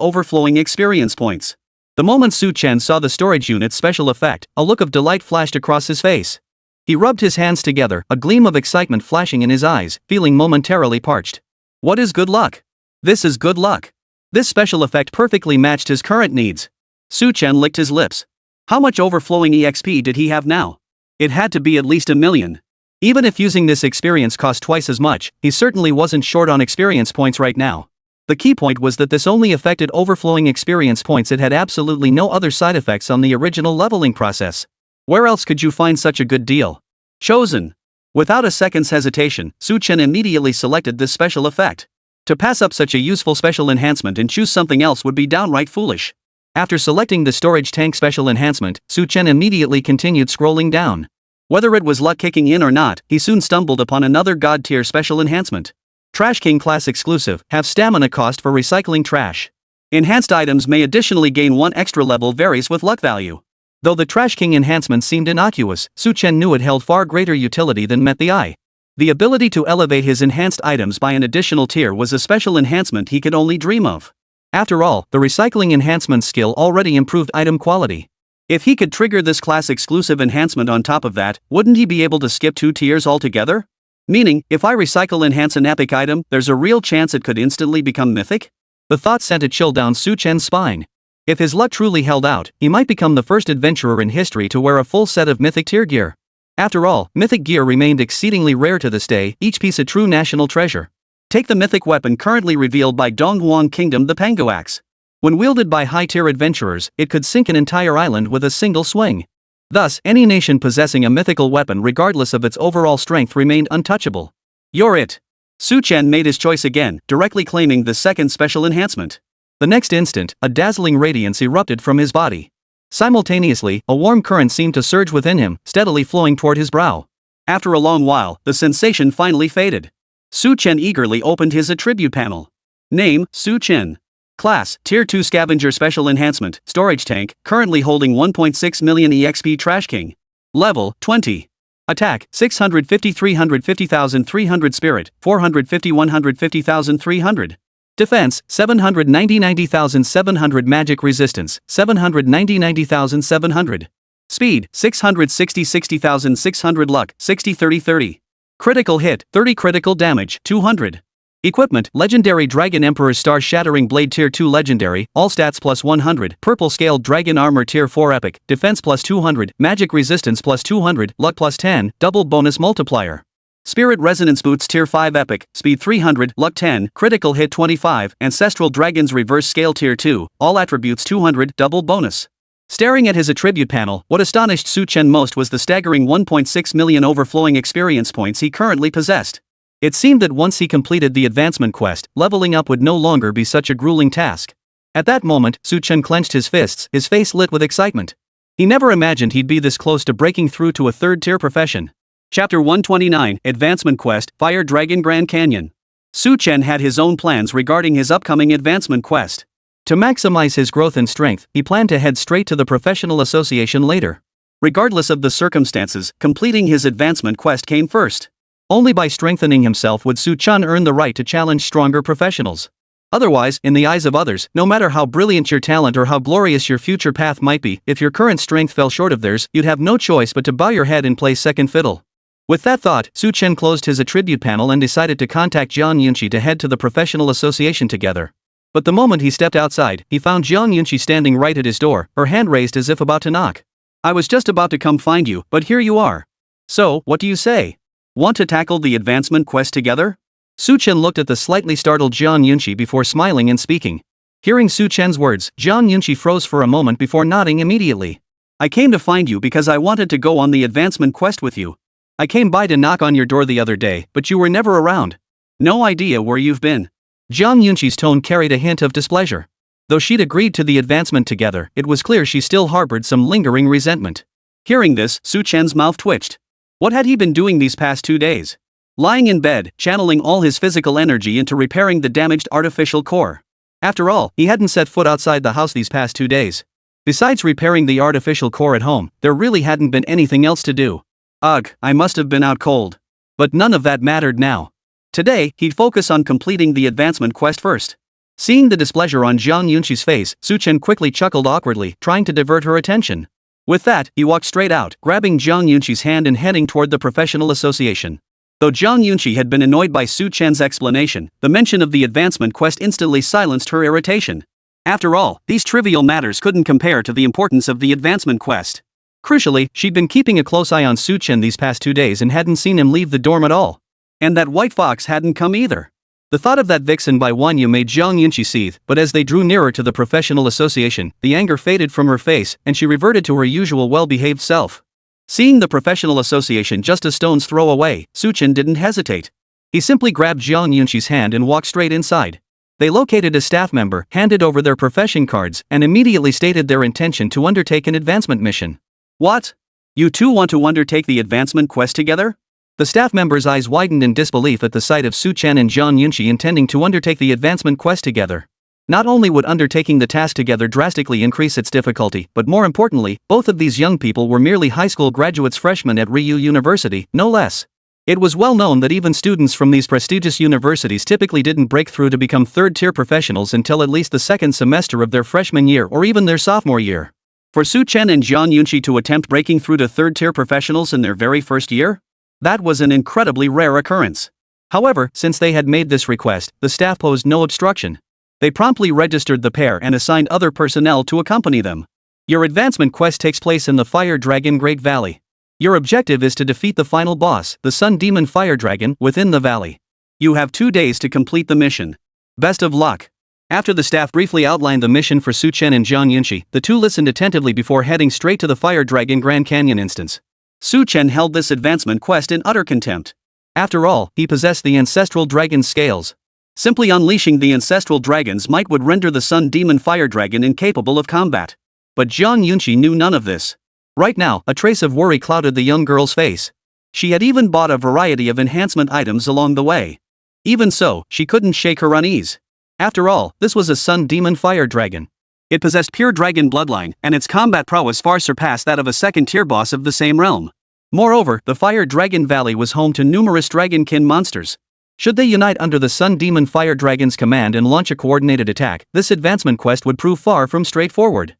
overflowing experience points. The moment Chen saw the storage unit's special effect, a look of delight flashed across his face. He rubbed his hands together, a gleam of excitement flashing in his eyes, feeling momentarily parched. What is good luck? This is good luck. This special effect perfectly matched his current needs. Chen licked his lips. How much overflowing EXP did he have now? It had to be at least 1 million. Even if using this experience cost twice as much, he certainly wasn't short on experience points right now. The key point was that this only affected overflowing experience points. It had absolutely no other side effects on the original leveling process. Where else could you find such a good deal? Chosen. Without a second's hesitation, Chen immediately selected this special effect. To pass up such a useful special enhancement and choose something else would be downright foolish. After selecting the storage tank special enhancement, Chen immediately continued scrolling down. Whether it was luck kicking in or not, he soon stumbled upon another god tier special enhancement. Trash King class exclusive, have stamina cost for recycling trash. Enhanced items may additionally gain 1 extra level, varies with luck value. Though the Trash King enhancement seemed innocuous, Chen knew it held far greater utility than met the eye. The ability to elevate his enhanced items by an additional tier was a special enhancement he could only dream of. After all, the recycling enhancement skill already improved item quality. If he could trigger this class exclusive enhancement on top of that, wouldn't he be able to skip 2 tiers altogether? Meaning, if I recycle enhance an epic item, there's a real chance it could instantly become mythic? The thought sent a chill down Chen's spine. If his luck truly held out, he might become the first adventurer in history to wear a full set of mythic tier gear. After all, mythic gear remained exceedingly rare to this day, each piece a true national treasure. Take the mythic weapon currently revealed by Donghuang Kingdom, the Pango Axe. When wielded by high-tier adventurers, it could sink an entire island with a single swing. Thus, any nation possessing a mythical weapon regardless of its overall strength remained untouchable. You're it. Chen made his choice again, directly claiming the second special enhancement. The next instant, a dazzling radiance erupted from his body. Simultaneously, a warm current seemed to surge within him, steadily flowing toward his brow. After a long while, the sensation finally faded. Chen eagerly opened his attribute panel. Name, Chen. Class, Tier 2 Scavenger Special Enhancement, Storage Tank, currently holding 1.6 million EXP. Trash King. Level, 20. Attack, 650 350,000 300 Spirit, 450 150,000 300. Defense, 790 90,000 700 Magic Resistance, 790 90,000 700. Speed, 660 60,000 600 Luck, 60 30 30. Critical hit, 30 critical damage, 200. Equipment: Legendary Dragon Emperor's Star Shattering Blade Tier 2 Legendary, all stats plus 100, Purple Scaled Dragon Armor Tier 4 Epic, Defense plus 200, Magic Resistance plus 200, Luck plus 10, Double Bonus Multiplier. Spirit Resonance Boots Tier 5 Epic, Speed 300, Luck 10, Critical Hit 25, Ancestral Dragon's Reverse Scale Tier 2, all attributes 200, Double Bonus. Staring at his attribute panel, what astonished Su Chen most was the staggering 1.6 million overflowing experience points he currently possessed. It seemed that once he completed the advancement quest, leveling up would no longer be such a grueling task. At that moment, Su Chen clenched his fists, his face lit with excitement. He never imagined he'd be this close to breaking through to a third-tier profession. Chapter 129, Advancement Quest, Fire Dragon Grand Canyon. Su Chen had his own plans regarding his upcoming advancement quest. To maximize his growth and strength, he planned to head straight to the professional association later. Regardless of the circumstances, completing his advancement quest came first. Only by strengthening himself would Su Chen earn the right to challenge stronger professionals. Otherwise, in the eyes of others, no matter how brilliant your talent or how glorious your future path might be, if your current strength fell short of theirs, you'd have no choice but to bow your head and play second fiddle. With that thought, Su Chen closed his attribute panel and decided to contact Jiang Yunqi to head to the professional association together. But the moment he stepped outside, he found Jiang Yunqi standing right at his door, her hand raised as if about to knock. "I was just about to come find you, but here you are. So, what do you say? Want to tackle the advancement quest together?" Su Chen looked at the slightly startled Jiang Yunqi before smiling and speaking. Hearing Su Chen's words, Jiang Yunqi froze for a moment before nodding immediately. "I came to find you because I wanted to go on the advancement quest with you. I came by to knock on your door the other day, but you were never around. No idea where you've been." Jiang Yunqi's tone carried a hint of displeasure. Though she'd agreed to the advancement together, it was clear she still harbored some lingering resentment. Hearing this, Su Chen's mouth twitched. What had he been doing these past 2 days? Lying in bed, channeling all his physical energy into repairing the damaged artificial core. After all, he hadn't set foot outside the house these past 2 days. Besides repairing the artificial core at home, there really hadn't been anything else to do. Ugh, I must have been out cold. But none of that mattered now. Today, he'd focus on completing the advancement quest first. Seeing the displeasure on Jiang Yunqi's face, Su Chen quickly chuckled awkwardly, trying to divert her attention. With that, he walked straight out, grabbing Jiang Yunqi's hand and heading toward the professional association. Though Jiang Yunqi had been annoyed by Su Chen's explanation, the mention of the advancement quest instantly silenced her irritation. After all, these trivial matters couldn't compare to the importance of the advancement quest. Crucially, she'd been keeping a close eye on Su Chen these past 2 days and hadn't seen him leave the dorm at all. And that white fox hadn't come either. The thought of that vixen by Wanyu made Jiang Yunqi seethe, but as they drew nearer to the professional association, the anger faded from her face and she reverted to her usual well-behaved self. Seeing the professional association just a stone's throw away, Su Chen didn't hesitate. He simply grabbed Jiang Yunqi's hand and walked straight inside. They located a staff member, handed over their profession cards, and immediately stated their intention to undertake an advancement mission. What? You two want to undertake the advancement quest together? The staff member's eyes widened in disbelief at the sight of Su Chen and Jiang Yunqi intending to undertake the advancement quest together. Not only would undertaking the task together drastically increase its difficulty, but more importantly, both of these young people were merely high school graduates, freshmen at Ryu University, no less. It was well known that even students from these prestigious universities typically didn't break through to become third-tier professionals until at least the second semester of their freshman year or even their sophomore year. For Su Chen and Jiang Yunqi to attempt breaking through to third-tier professionals in their very first year? That was an incredibly rare occurrence. However, since they had made this request, the staff posed no obstruction. They promptly registered the pair and assigned other personnel to accompany them. Your advancement quest takes place in the Fire Dragon Great Valley. Your objective is to defeat the final boss, the Sun Demon Fire Dragon, within the valley. You have 2 days to complete the mission. Best of luck. After the staff briefly outlined the mission for Su Chen and Jiang Yunqi, the two listened attentively before heading straight to the Fire Dragon Grand Canyon instance. Su Chen held this advancement quest in utter contempt. After all, he possessed the ancestral dragon's scales. Simply unleashing the ancestral dragon's might would render the Sun Demon Fire Dragon incapable of combat. But Jiang Yunqi knew none of this. Right now, a trace of worry clouded the young girl's face. She had even bought a variety of enhancement items along the way. Even so, she couldn't shake her unease. After all, this was a Sun Demon Fire Dragon. It possessed pure dragon bloodline, and its combat prowess far surpassed that of a second-tier boss of the same realm. Moreover, the Fire Dragon Valley was home to numerous dragonkin monsters. Should they unite under the Sun Demon Fire Dragon's command and launch a coordinated attack, this advancement quest would prove far from straightforward.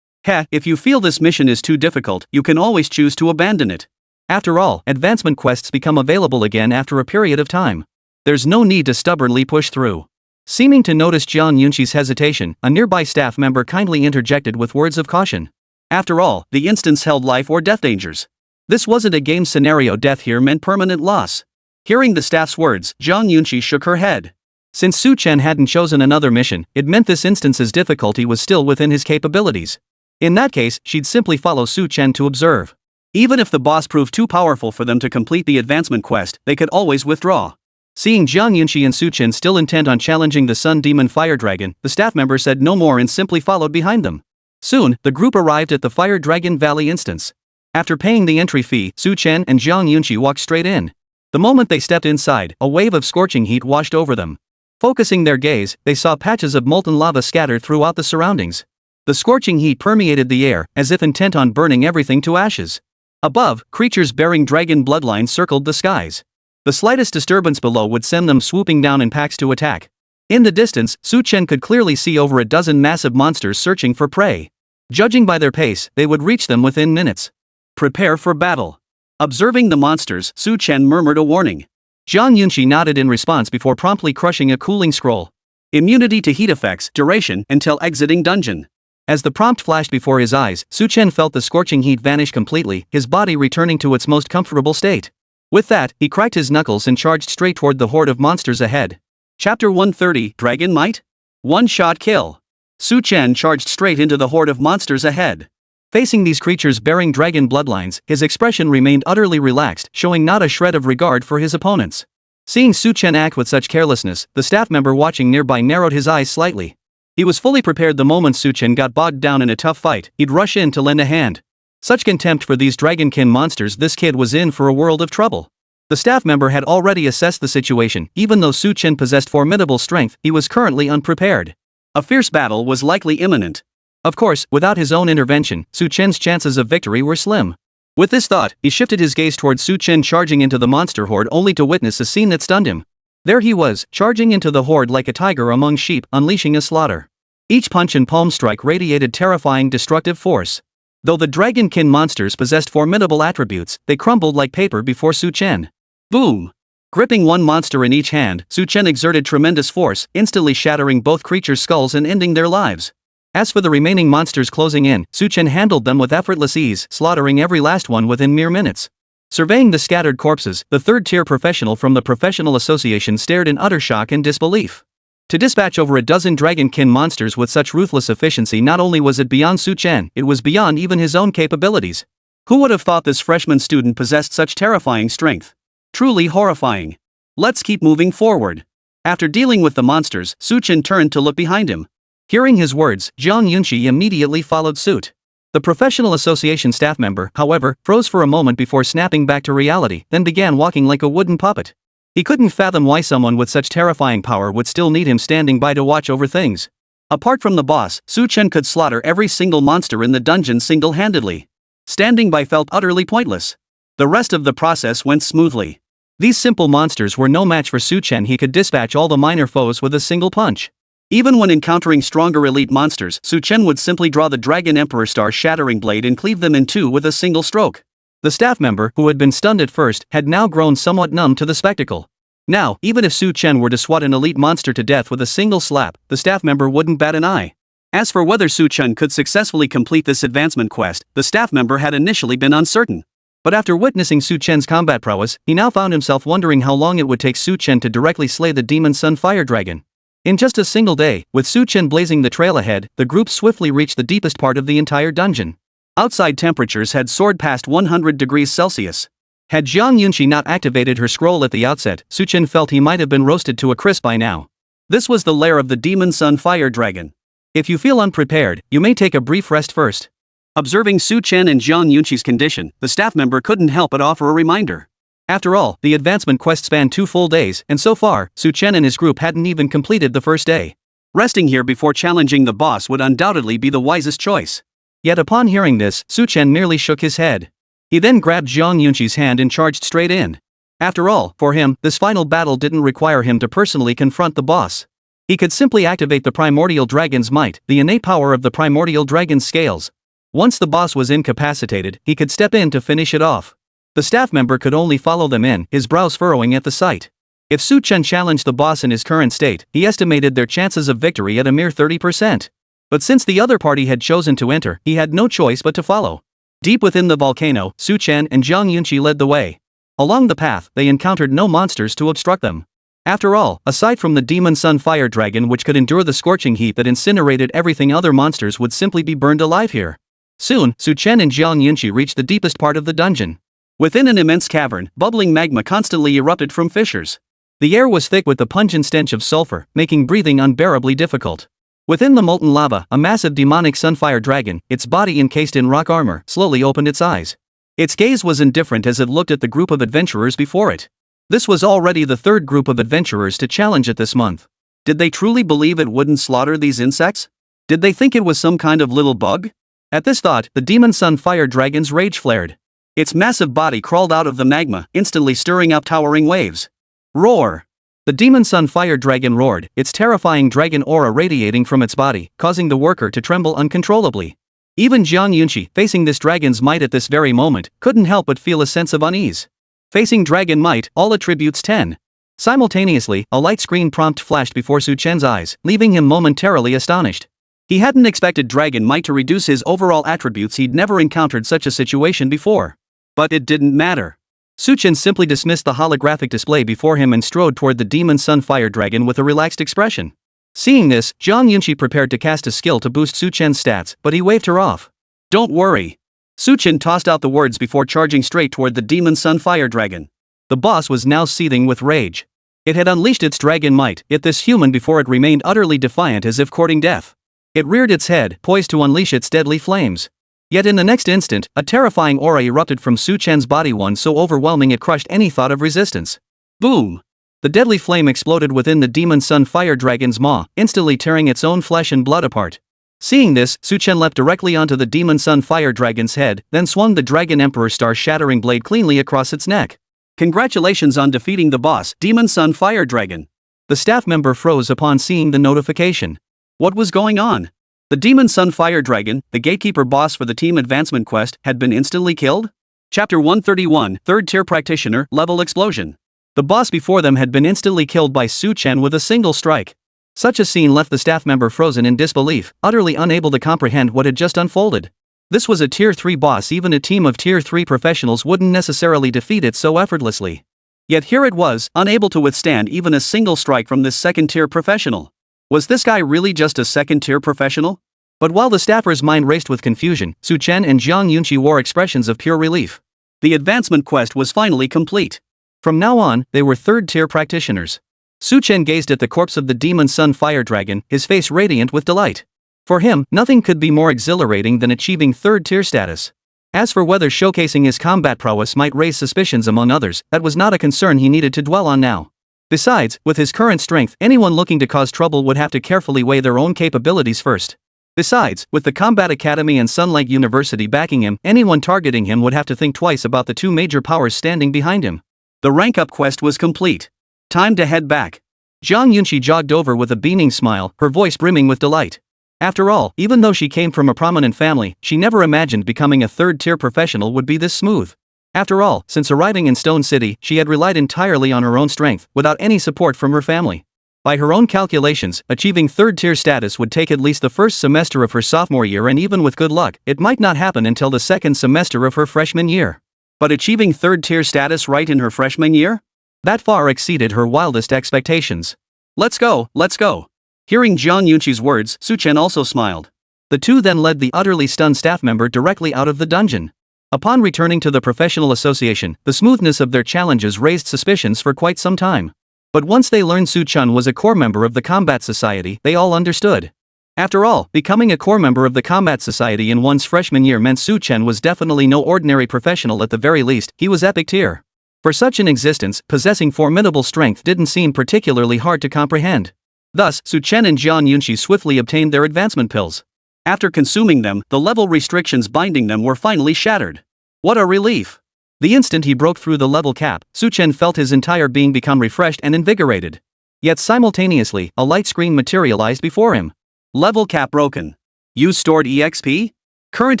If you feel this mission is too difficult, you can always choose to abandon it. After all, advancement quests become available again after a period of time. There's no need to stubbornly push through. Seeming to notice Jiang Yunqi's hesitation, a nearby staff member kindly interjected with words of caution. After all, the instance held life or death dangers. This wasn't a game scenario. Death here meant permanent loss. Hearing the staff's words, Jiang Yunqi shook her head. Since Su Chen hadn't chosen another mission, it meant this instance's difficulty was still within his capabilities. In that case, she'd simply follow Su Chen to observe. Even if the boss proved too powerful for them to complete the advancement quest, they could always withdraw. Seeing Jiang Yunqi and Su Chen still intent on challenging the Sun Demon Fire Dragon, the staff member said no more and simply followed behind them. Soon, the group arrived at the Fire Dragon Valley instance. After paying the entry fee, Su Chen and Jiang Yunqi walked straight in. The moment they stepped inside, a wave of scorching heat washed over them. Focusing their gaze, they saw patches of molten lava scattered throughout the surroundings. The scorching heat permeated the air, as if intent on burning everything to ashes. Above, creatures bearing dragon bloodlines circled the skies. The slightest disturbance below would send them swooping down in packs to attack. In the distance, Su Chen could clearly see over a dozen massive monsters searching for prey. Judging by their pace, they would reach them within minutes. Prepare for battle. Observing the monsters, Su Chen murmured a warning. Jiang Yunqi nodded in response before promptly crushing a cooling scroll. Immunity to heat effects, duration, until exiting dungeon. As the prompt flashed before his eyes, Su Chen felt the scorching heat vanish completely, his body returning to its most comfortable state. With that, he cracked his knuckles and charged straight toward the horde of monsters ahead. Chapter 130, Dragon Might? One-shot kill. Su Chen charged straight into the horde of monsters ahead. Facing these creatures bearing dragon bloodlines, his expression remained utterly relaxed, showing not a shred of regard for his opponents. Seeing Su Chen act with such carelessness, the staff member watching nearby narrowed his eyes slightly. He was fully prepared the moment Su Chen got bogged down in a tough fight, he'd rush in to lend a hand. Such contempt for these dragonkin monsters, this kid was in for a world of trouble. The staff member had already assessed the situation. Even though Su Chen possessed formidable strength, he was currently unprepared. A fierce battle was likely imminent. Of course, without his own intervention, Su Chen's chances of victory were slim. With this thought, he shifted his gaze toward Su Chen charging into the monster horde only to witness a scene that stunned him. There he was, charging into the horde like a tiger among sheep, unleashing a slaughter. Each punch and palm strike radiated terrifying destructive force. Though the dragonkin monsters possessed formidable attributes, they crumbled like paper before Su Chen. Boom! Gripping one monster in each hand, Su Chen exerted tremendous force, instantly shattering both creatures' skulls and ending their lives. As for the remaining monsters closing in, Su Chen handled them with effortless ease, slaughtering every last one within mere minutes. Surveying the scattered corpses, the third-tier professional from the Professional Association stared in utter shock and disbelief. To dispatch over a dozen dragonkin monsters with such ruthless efficiency, not only was it beyond Su Chen, it was beyond even his own capabilities. Who would have thought this freshman student possessed such terrifying strength? Truly horrifying. Let's keep moving forward. After dealing with the monsters, Su Chen turned to look behind him. Hearing his words, Jiang Yunqi immediately followed suit. The Professional Association staff member, however, froze for a moment before snapping back to reality, then began walking like a wooden puppet. He couldn't fathom why someone with such terrifying power would still need him standing by to watch over things. Apart from the boss, Su Chen could slaughter every single monster in the dungeon single-handedly. Standing by felt utterly pointless. The rest of the process went smoothly. These simple monsters were no match for Su Chen. He could dispatch all the minor foes with a single punch. Even when encountering stronger elite monsters, Su Chen would simply draw the Dragon Emperor Star Shattering Blade and cleave them in two with a single stroke. The staff member, who had been stunned at first, had now grown somewhat numb to the spectacle. Now, even if Su Chen were to swat an elite monster to death with a single slap, the staff member wouldn't bat an eye. As for whether Su Chen could successfully complete this advancement quest, the staff member had initially been uncertain. But after witnessing Su Chen's combat prowess, he now found himself wondering how long it would take Su Chen to directly slay the Demon Sun Fire Dragon. In just a single day, with Su Chen blazing the trail ahead, the group swiftly reached the deepest part of the entire dungeon. Outside temperatures had soared past 100 degrees Celsius. Had Jiang Yunqi not activated her scroll at the outset, Su Chen felt he might have been roasted to a crisp by now. This was the lair of the Demon Sun Fire Dragon. If you feel unprepared, you may take a brief rest first. Observing Su Chen and Jiang Yunqi's condition, the staff member couldn't help but offer a reminder. After all, the advancement quest spanned 2 full days, and so far, Su Chen and his group hadn't even completed the first day. Resting here before challenging the boss would undoubtedly be the wisest choice. Yet upon hearing this, Su Chen merely shook his head. He then grabbed Jiang Yunqi's hand and charged straight in. After all, for him, this final battle didn't require him to personally confront the boss. He could simply activate the Primordial Dragon's might, the innate power of the Primordial Dragon's scales. Once the boss was incapacitated, he could step in to finish it off. The staff member could only follow them in, his brows furrowing at the sight. If Su Chen challenged the boss in his current state, he estimated their chances of victory at a mere 30%. But since the other party had chosen to enter, he had no choice but to follow. Deep within the volcano, Su Chen and Zhang Yunqi led the way. Along the path, they encountered no monsters to obstruct them. After all, aside from the demon sun fire dragon which could endure the scorching heat that incinerated everything, other monsters would simply be burned alive here. Soon, Su Chen and Zhang Yunqi reached the deepest part of the dungeon. Within an immense cavern, bubbling magma constantly erupted from fissures. The air was thick with the pungent stench of sulfur, making breathing unbearably difficult. Within the molten lava, a massive demonic sunfire dragon, its body encased in rock armor, slowly opened its eyes. Its gaze was indifferent as it looked at the group of adventurers before it. This was already the third group of adventurers to challenge it this month. Did they truly believe it wouldn't slaughter these insects? Did they think it was some kind of little bug? At this thought, the demon sun fire dragon's rage flared. Its massive body crawled out of the magma, instantly stirring up towering waves. Roar! The demon sun fire dragon roared, its terrifying dragon aura radiating from its body, causing the worker to tremble uncontrollably. Even Zhang Yunqi, facing this dragon's might at this very moment, couldn't help but feel a sense of unease. Facing dragon might, all attributes 10. Simultaneously, a light screen prompt flashed before Su Chen's eyes, leaving him momentarily astonished. He hadn't expected dragon might to reduce his overall attributes. He'd never encountered such a situation before. But it didn't matter. Su Chen simply dismissed the holographic display before him and strode toward the demon sun fire dragon with a relaxed expression. Seeing this, Zhang Yunqi prepared to cast a skill to boost Su Chen's stats, but he waved her off. Don't worry. Su Chen tossed out the words before charging straight toward the demon sun fire dragon. The boss was now seething with rage. It had unleashed its dragon might, yet this human before it remained utterly defiant as if courting death. It reared its head, poised to unleash its deadly flames. Yet in the next instant, a terrifying aura erupted from Su Chen's body, one so overwhelming it crushed any thought of resistance. Boom! The deadly flame exploded within the demon sun fire dragon's maw, instantly tearing its own flesh and blood apart. Seeing this, Su Chen leapt directly onto the demon sun fire dragon's head, then swung the dragon emperor star-shattering blade cleanly across its neck. Congratulations on defeating the boss, demon sun fire dragon. The staff member froze upon seeing the notification. What was going on? The demon sun fire dragon, the gatekeeper boss for the team advancement quest, had been instantly killed? Chapter 131, 3rd tier practitioner, level explosion. The boss before them had been instantly killed by Su Chen with a single strike. Such a scene left the staff member frozen in disbelief, utterly unable to comprehend what had just unfolded. This was a tier 3 boss. Even a team of tier 3 professionals wouldn't necessarily defeat it so effortlessly. Yet here it was, unable to withstand even a single strike from this 2nd tier professional. Was this guy really just a 2nd tier professional? But while the staffer's mind raced with confusion, Su Chen and Zhang Yunqi wore expressions of pure relief. The advancement quest was finally complete. From now on, they were 3rd tier practitioners. Su Chen gazed at the corpse of the demon sun fire dragon, his face radiant with delight. For him, nothing could be more exhilarating than achieving 3rd tier status. As for whether showcasing his combat prowess might raise suspicions among others, that was not a concern he needed to dwell on now. Besides, with his current strength, anyone looking to cause trouble would have to carefully weigh their own capabilities first. Besides, with the Combat Academy and Sunlight University backing him, anyone targeting him would have to think twice about the 2 major powers standing behind him. The rank-up quest was complete. Time to head back. Zhang Yunqi jogged over with a beaming smile, her voice brimming with delight. After all, even though she came from a prominent family, she never imagined becoming a 3rd tier professional would be this smooth. After all, since arriving in Stone City, she had relied entirely on her own strength, without any support from her family. By her own calculations, achieving 3rd tier status would take at least the first semester of her sophomore year, and even with good luck, it might not happen until the 2nd semester of her freshman year. But achieving 3rd tier status right in her freshman year? That far exceeded her wildest expectations. Let's go, let's go. Hearing Zhang Yunqi's words, Su Chen also smiled. The two then led the utterly stunned staff member directly out of the dungeon. Upon returning to the professional association, the smoothness of their challenges raised suspicions for quite some time. But once they learned Su Chen was a core member of the Combat Society, they all understood. After all, becoming a core member of the Combat Society in one's freshman year meant Su Chen was definitely no ordinary professional. At the very least, he was epic tier. For such an existence, possessing formidable strength didn't seem particularly hard to comprehend. Thus, Su Chen and Zhang Yunqi swiftly obtained their advancement pills. After consuming them, the level restrictions binding them were finally shattered. What a relief! The instant he broke through the level cap, Su Chen felt his entire being become refreshed and invigorated. Yet simultaneously, a light screen materialized before him. Level cap broken. Use stored EXP? Current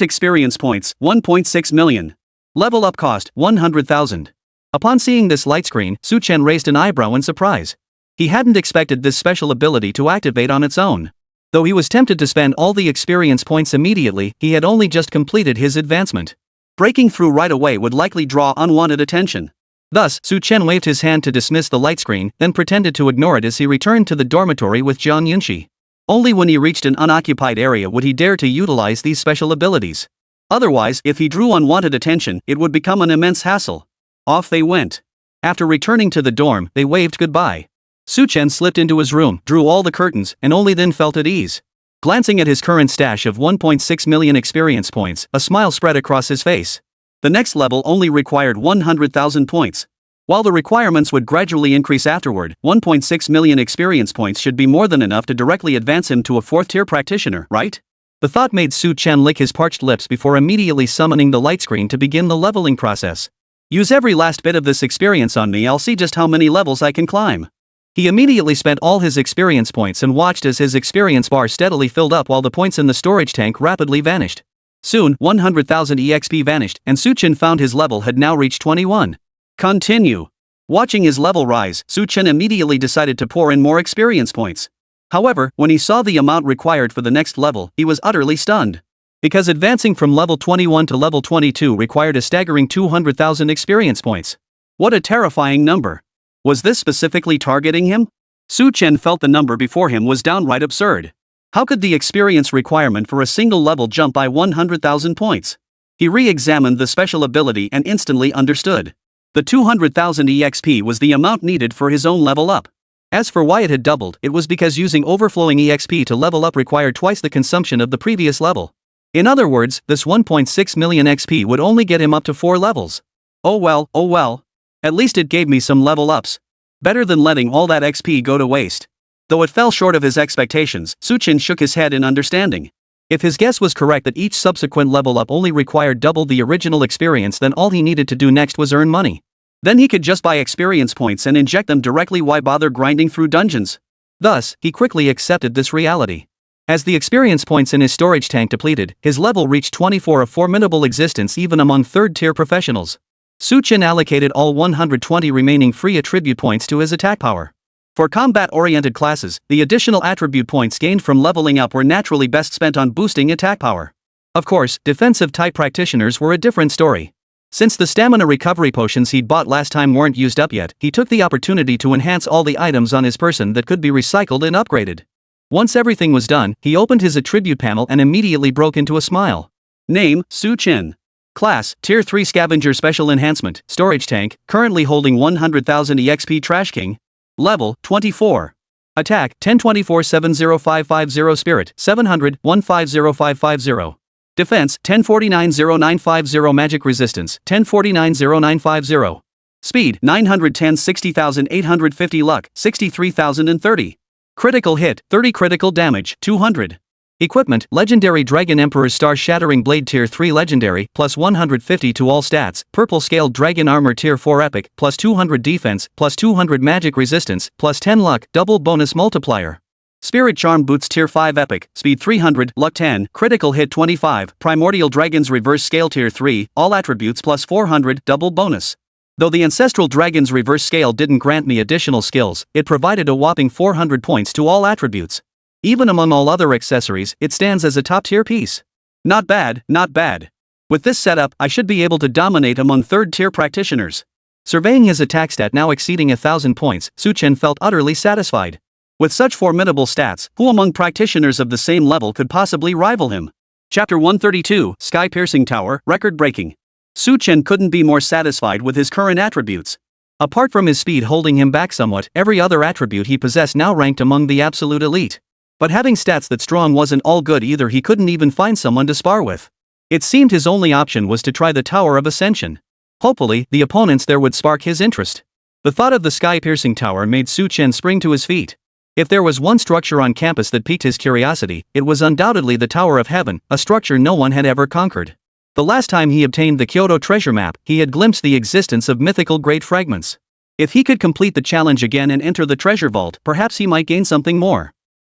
experience points, 1.6 million. Level up cost, 100,000. Upon seeing this light screen, Su Chen raised an eyebrow in surprise. He hadn't expected this special ability to activate on its own. Though he was tempted to spend all the experience points immediately, he had only just completed his advancement. Breaking through right away would likely draw unwanted attention. Thus, Su Chen waved his hand to dismiss the light screen, then pretended to ignore it as he returned to the dormitory with Jiang Yunxi. Only when he reached an unoccupied area would he dare to utilize these special abilities. Otherwise, if he drew unwanted attention, it would become an immense hassle. Off they went. After returning to the dorm, they waved goodbye. Su Chen slipped into his room, drew all the curtains, and only then felt at ease. Glancing at his current stash of 1.6 million experience points, a smile spread across his face. The next level only required 100,000 points. While the requirements would gradually increase afterward, 1.6 million experience points should be more than enough to directly advance him to a 4th-tier practitioner, right? The thought made Su Chen lick his parched lips before immediately summoning the light screen to begin the leveling process. Use every last bit of this experience on me, I'll see just how many levels I can climb. He immediately spent all his experience points and watched as his experience bar steadily filled up while the points in the storage tank rapidly vanished. Soon, 100,000 EXP vanished, and Su Chen found his level had now reached 21. Continue. Watching his level rise, Su Chen immediately decided to pour in more experience points. However, when he saw the amount required for the next level, he was utterly stunned. Because advancing from level 21 to level 22 required a staggering 200,000 experience points. What a terrifying number. Was this specifically targeting him? Su Chen felt the number before him was downright absurd. How could the experience requirement for a single level jump by 100,000 points? He re-examined the special ability and instantly understood. The 200,000 EXP was the amount needed for his own level up. As for why it had doubled, it was because using overflowing EXP to level up required twice the consumption of the previous level. In other words, this 1.6 million XP would only get him up to 4 levels. Oh well. At least it gave me some level ups. Better than letting all that XP go to waste. Though it fell short of his expectations, Su Chen shook his head in understanding. If his guess was correct that each subsequent level up only required double the original experience, then all he needed to do next was earn money. Then he could just buy experience points and inject them directly. Why bother grinding through dungeons? Thus, he quickly accepted this reality. As the experience points in his storage tank depleted, his level reached 24, a formidable existence even among third-tier professionals. Su Chen allocated all 120 remaining free attribute points to his attack power. For combat-oriented classes, the additional attribute points gained from leveling up were naturally best spent on boosting attack power. Of course, defensive-type practitioners were a different story. Since the stamina recovery potions he'd bought last time weren't used up yet, he took the opportunity to enhance all the items on his person that could be recycled and upgraded. Once everything was done, he opened his attribute panel and immediately broke into a smile. Name, Su Chen. Class, Tier 3 Scavenger Special Enhancement, Storage Tank, currently holding 100,000 EXP. Trash King. Level, 24. Attack, 1024-70550. Spirit, 700-150550. Defense, 1049-0950. Magic Resistance, 1049-0950. Speed, 910-60,850. Luck, 63,030. Critical hit, 30. Critical damage, 200. Equipment, Legendary Dragon Emperor's Star Shattering Blade Tier 3 Legendary, plus 150 to all stats, Purple Scaled Dragon Armor Tier 4 Epic, plus 200 Defense, plus 200 Magic Resistance, plus 10 Luck, Double Bonus Multiplier. Spirit Charm Boots Tier 5 Epic, Speed 300, Luck 10, Critical Hit 25, Primordial Dragon's Reverse Scale Tier 3, all attributes plus 400, Double Bonus. Though the Ancestral Dragon's Reverse Scale didn't grant me additional skills, it provided a whopping 400 points to all attributes. Even among all other accessories, it stands as a top-tier piece. Not bad, not bad. With this setup, I should be able to dominate among third-tier practitioners. Surveying his attack stat now exceeding 1,000 points, Su Chen felt utterly satisfied. With such formidable stats, who among practitioners of the same level could possibly rival him? Chapter 132, Sky-Piercing Tower, Record-Breaking. Su Chen couldn't be more satisfied with his current attributes. Apart from his speed holding him back somewhat, every other attribute he possessed now ranked among the absolute elite. But having stats that strong wasn't all good either. He couldn't even find someone to spar with. It seemed his only option was to try the Tower of Ascension. Hopefully, the opponents there would spark his interest. The thought of the sky-piercing tower made Su Chen spring to his feet. If there was one structure on campus that piqued his curiosity, it was undoubtedly the Tower of Heaven, a structure no one had ever conquered. The last time he obtained the Kyoto treasure map, he had glimpsed the existence of mythical great fragments. If he could complete the challenge again and enter the treasure vault, perhaps he might gain something more.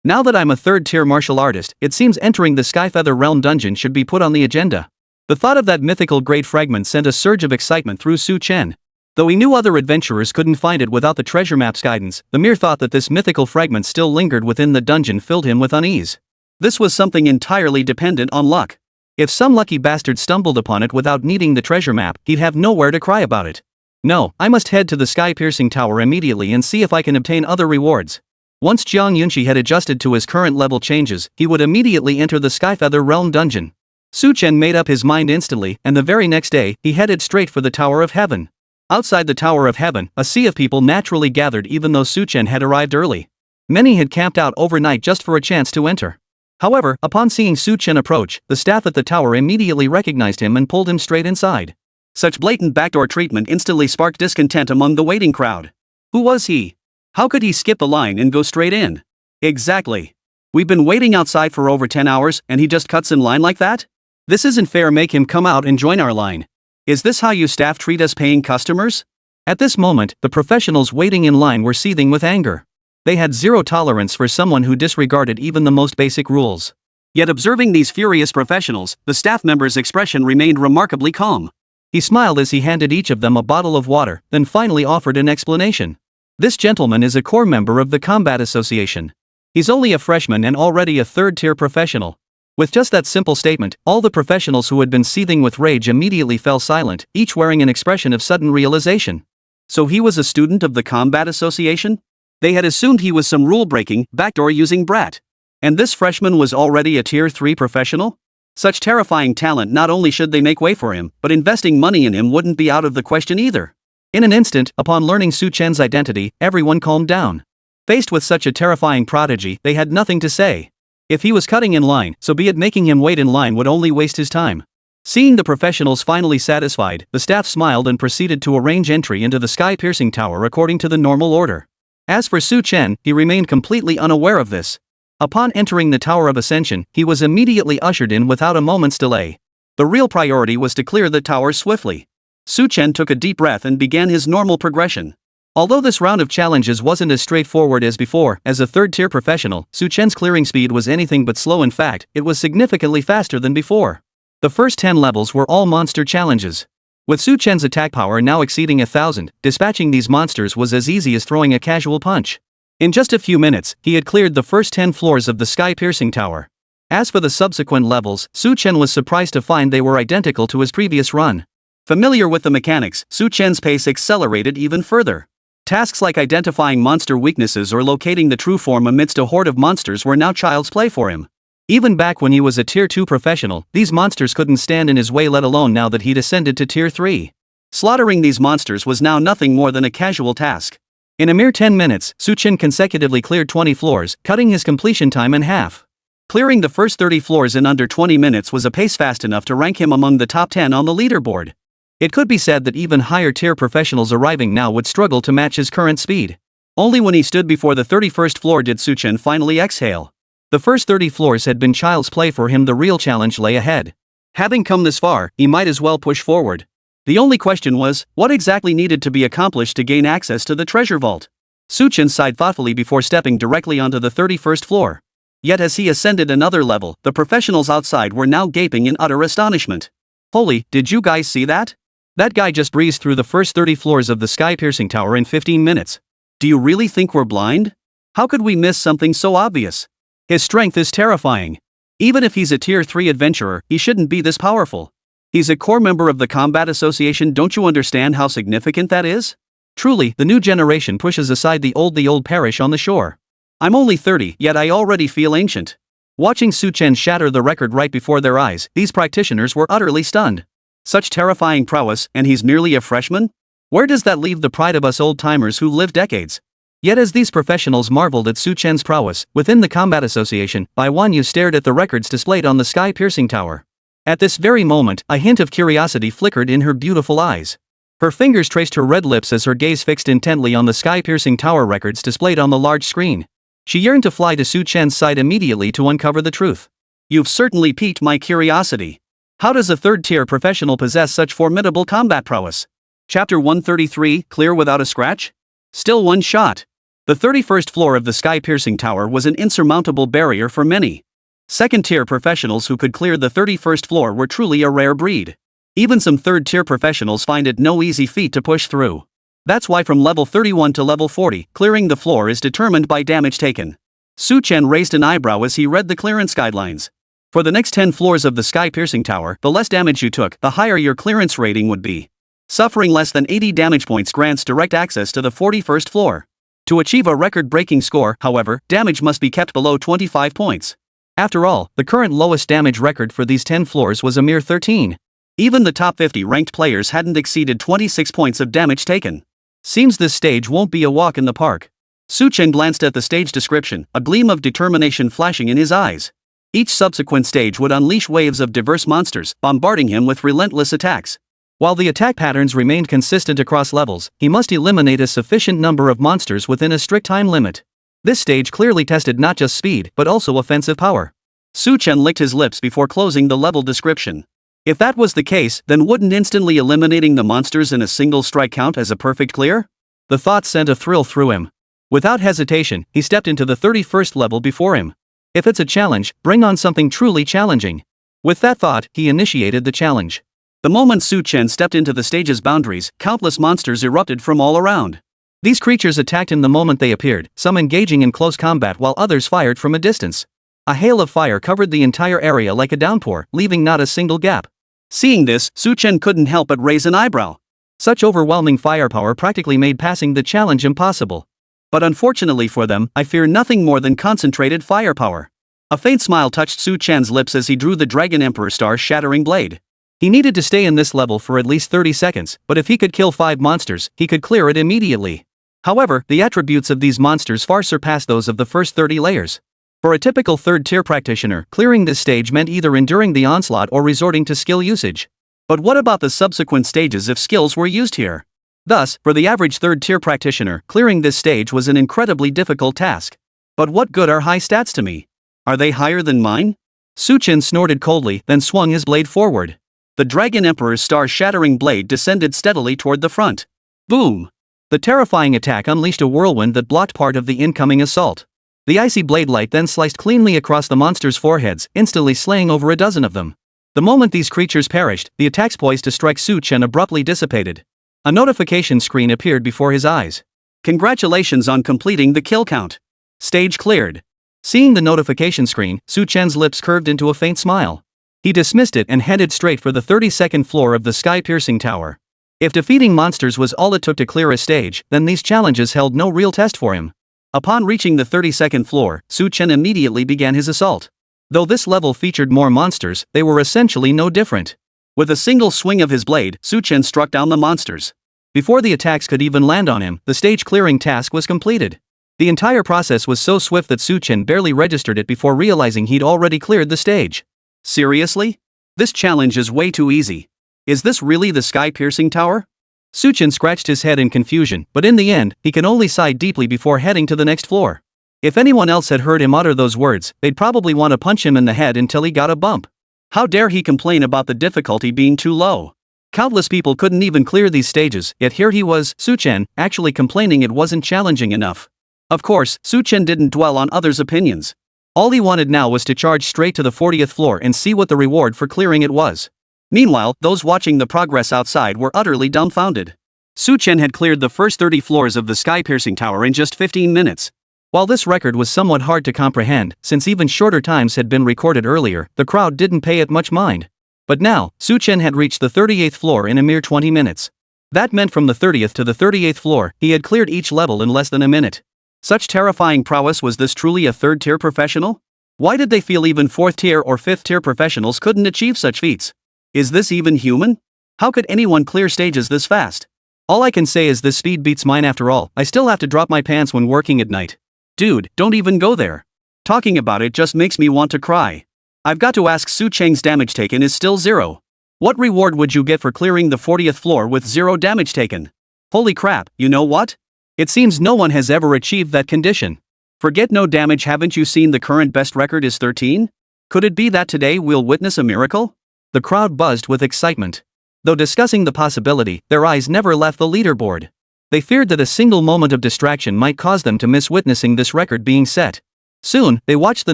Now that I'm a third-tier martial artist, it seems entering the Skyfeather Realm dungeon should be put on the agenda. The thought of that mythical great fragment sent a surge of excitement through Su Chen. Though he knew other adventurers couldn't find it without the treasure map's guidance, the mere thought that this mythical fragment still lingered within the dungeon filled him with unease. This was something entirely dependent on luck. If some lucky bastard stumbled upon it without needing the treasure map, he'd have nowhere to cry about it. No, I must head to the sky-piercing tower immediately and see if I can obtain other rewards. Once Jiang Yunshi had adjusted to his current level changes, he would immediately enter the Skyfeather Realm dungeon. Su Chen made up his mind instantly, and the very next day, he headed straight for the Tower of Heaven. Outside the Tower of Heaven, a sea of people naturally gathered even though Su Chen had arrived early. Many had camped out overnight just for a chance to enter. However, upon seeing Su Chen approach, the staff at the tower immediately recognized him and pulled him straight inside. Such blatant backdoor treatment instantly sparked discontent among the waiting crowd. Who was he? How could he skip the line and go straight in? Exactly. We've been waiting outside for over 10 hours, and he just cuts in line like that? This isn't fair. Make him come out and join our line. Is this how you staff treat us paying customers? At this moment, the professionals waiting in line were seething with anger. They had zero tolerance for someone who disregarded even the most basic rules. Yet observing these furious professionals, the staff member's expression remained remarkably calm. He smiled as he handed each of them a bottle of water, then finally offered an explanation. This gentleman is a core member of the Combat Association. He's only a freshman and already a third-tier professional. With just that simple statement, all the professionals who had been seething with rage immediately fell silent, each wearing an expression of sudden realization. So he was a student of the Combat Association? They had assumed he was some rule-breaking, backdoor-using brat. And this freshman was already a Tier 3 professional? Such terrifying talent, not only should they make way for him, but investing money in him wouldn't be out of the question either. In an instant, upon learning Su Chen's identity, everyone calmed down. Faced with such a terrifying prodigy, they had nothing to say. If he was cutting in line, so be it. Making him wait in line would only waste his time. Seeing the professionals finally satisfied, the staff smiled and proceeded to arrange entry into the sky-piercing tower according to the normal order. As for Su Chen, he remained completely unaware of this. Upon entering the Tower of Ascension, he was immediately ushered in without a moment's delay. The real priority was to clear the tower swiftly. Su Chen took a deep breath and began his normal progression. Although this round of challenges wasn't as straightforward as before, as a third-tier professional, Su Chen's clearing speed was anything but slow. In fact, it was significantly faster than before. The first 10 levels were all monster challenges. With Su Chen's attack power now exceeding 1,000, dispatching these monsters was as easy as throwing a casual punch. In just a few minutes, he had cleared the first 10 floors of the sky-piercing tower. As for the subsequent levels, Su Chen was surprised to find they were identical to his previous run. Familiar with the mechanics, Su Chen's pace accelerated even further. Tasks like identifying monster weaknesses or locating the true form amidst a horde of monsters were now child's play for him. Even back when he was a Tier 2 professional, these monsters couldn't stand in his way, let alone now that he'd ascended to Tier 3. Slaughtering these monsters was now nothing more than a casual task. In a mere 10 minutes, Su Chen consecutively cleared 20 floors, cutting his completion time in half. Clearing the first 30 floors in under 20 minutes was a pace fast enough to rank him among the top 10 on the leaderboard. It could be said that even higher-tier professionals arriving now would struggle to match his current speed. Only when he stood before the 31st floor did Su Chen finally exhale. The first 30 floors had been child's play for him. The real challenge lay ahead. Having come this far, he might as well push forward. The only question was, what exactly needed to be accomplished to gain access to the treasure vault? Su Chen sighed thoughtfully before stepping directly onto the 31st floor. Yet as he ascended another level, the professionals outside were now gaping in utter astonishment. Holy, did you guys see that? That guy just breezed through the first 30 floors of the sky-piercing tower in 15 minutes. Do you really think we're blind? How could we miss something so obvious? His strength is terrifying. Even if he's a Tier 3 adventurer, he shouldn't be this powerful. He's a core member of the Combat Association. Don't you understand how significant that is? Truly, the new generation pushes aside the old perish on the shore. I'm only 30, yet I already feel ancient. Watching Su Chen shatter the record right before their eyes, these practitioners were utterly stunned. Such terrifying prowess, and he's merely a freshman? Where does that leave the pride of us old-timers who lived decades? Yet as these professionals marveled at Su Chen's prowess, within the Combat Association, Bai Wanyu stared at the records displayed on the sky-piercing tower. At this very moment, a hint of curiosity flickered in her beautiful eyes. Her fingers traced her red lips as her gaze fixed intently on the sky-piercing tower records displayed on the large screen. She yearned to fly to Su Chen's side immediately to uncover the truth. You've certainly piqued my curiosity. How does a third-tier professional possess such formidable combat prowess? Chapter 133, Clear without a scratch? Still one shot. The 31st floor of the sky-piercing tower was an insurmountable barrier for many. Second-tier professionals who could clear the 31st floor were truly a rare breed. Even some third-tier professionals find it no easy feat to push through. That's why from level 31 to level 40, clearing the floor is determined by damage taken. Chen raised an eyebrow as he read the clearance guidelines. For the next 10 floors of the sky-piercing tower, the less damage you took, the higher your clearance rating would be. Suffering less than 80 damage points grants direct access to the 41st floor. To achieve a record-breaking score, however, damage must be kept below 25 points. After all, the current lowest damage record for these 10 floors was a mere 13. Even the top 50 ranked players hadn't exceeded 26 points of damage taken. Seems this stage won't be a walk in the park. Chen glanced at the stage description, a gleam of determination flashing in his eyes. Each subsequent stage would unleash waves of diverse monsters, bombarding him with relentless attacks. While the attack patterns remained consistent across levels, he must eliminate a sufficient number of monsters within a strict time limit. This stage clearly tested not just speed, but also offensive power. Chen licked his lips before closing the level description. If that was the case, then wouldn't instantly eliminating the monsters in a single strike count as a perfect clear? The thought sent a thrill through him. Without hesitation, he stepped into the 31st level before him. If it's a challenge, bring on something truly challenging. With that thought, he initiated the challenge. The moment Chen stepped into the stage's boundaries, countless monsters erupted from all around. These creatures attacked him the moment they appeared, some engaging in close combat while others fired from a distance. A hail of fire covered the entire area like a downpour, leaving not a single gap. Seeing this, Chen couldn't help but raise an eyebrow. Such overwhelming firepower practically made passing the challenge impossible. But unfortunately for them, I fear nothing more than concentrated firepower. A faint smile touched Chen's lips as he drew the Dragon Emperor Star's shattering blade. He needed to stay in this level for at least 30 seconds, but if he could kill 5 monsters, he could clear it immediately. However, the attributes of these monsters far surpassed those of the first 30 layers. For a typical third-tier practitioner, clearing this stage meant either enduring the onslaught or resorting to skill usage. But what about the subsequent stages if skills were used here? Thus, for the average third-tier practitioner, clearing this stage was an incredibly difficult task. But what good are high stats to me? Are they higher than mine? Chen snorted coldly, then swung his blade forward. The Dragon Emperor's star-shattering blade descended steadily toward the front. Boom! The terrifying attack unleashed a whirlwind that blocked part of the incoming assault. The icy blade light then sliced cleanly across the monsters' foreheads, instantly slaying over a dozen of them. The moment these creatures perished, the attacks poised to strike Chen abruptly dissipated. A notification screen appeared before his eyes. Congratulations on completing the kill count. Stage cleared. Seeing the notification screen, Chen's lips curved into a faint smile. He dismissed it and headed straight for the 32nd floor of the sky-piercing tower. If defeating monsters was all it took to clear a stage, then these challenges held no real test for him. Upon reaching the 32nd floor, Chen immediately began his assault. Though this level featured more monsters, they were essentially no different. With a single swing of his blade, Chen struck down the monsters. Before the attacks could even land on him, the stage-clearing task was completed. The entire process was so swift that Chen barely registered it before realizing he'd already cleared the stage. Seriously? This challenge is way too easy. Is this really the sky-piercing tower? Chen scratched his head in confusion, but in the end, he can only sigh deeply before heading to the next floor. If anyone else had heard him utter those words, they'd probably want to punch him in the head until he got a bump. How dare he complain about the difficulty being too low? Countless people couldn't even clear these stages, yet here he was, Chen, actually complaining it wasn't challenging enough. Of course, Chen didn't dwell on others' opinions. All he wanted now was to charge straight to the 40th floor and see what the reward for clearing it was. Meanwhile, those watching the progress outside were utterly dumbfounded. Chen had cleared the first 30 floors of the sky-piercing tower in just 15 minutes. While this record was somewhat hard to comprehend, since even shorter times had been recorded earlier, the crowd didn't pay it much mind. But now, Chen had reached the 38th floor in a mere 20 minutes. That meant from the 30th to the 38th floor, he had cleared each level in less than a minute. Such terrifying prowess. Was this truly a third-tier professional? Why did they feel even 4th-tier or 5th-tier professionals couldn't achieve such feats? Is this even human? How could anyone clear stages this fast? All I can say is this speed beats mine after all. I still have to drop my pants when working at night. Dude, don't even go there. Talking about it just makes me want to cry. I've got to ask, Chen's damage taken is still 0. What reward would you get for clearing the 40th floor with 0 damage taken? Holy crap, you know what? It seems no one has ever achieved that condition. Forget no damage, haven't you seen the current best record is 13? Could it be that today we'll witness a miracle? The crowd buzzed with excitement. Though discussing the possibility, their eyes never left the leaderboard. They feared that a single moment of distraction might cause them to miss witnessing this record being set. Soon, they watched the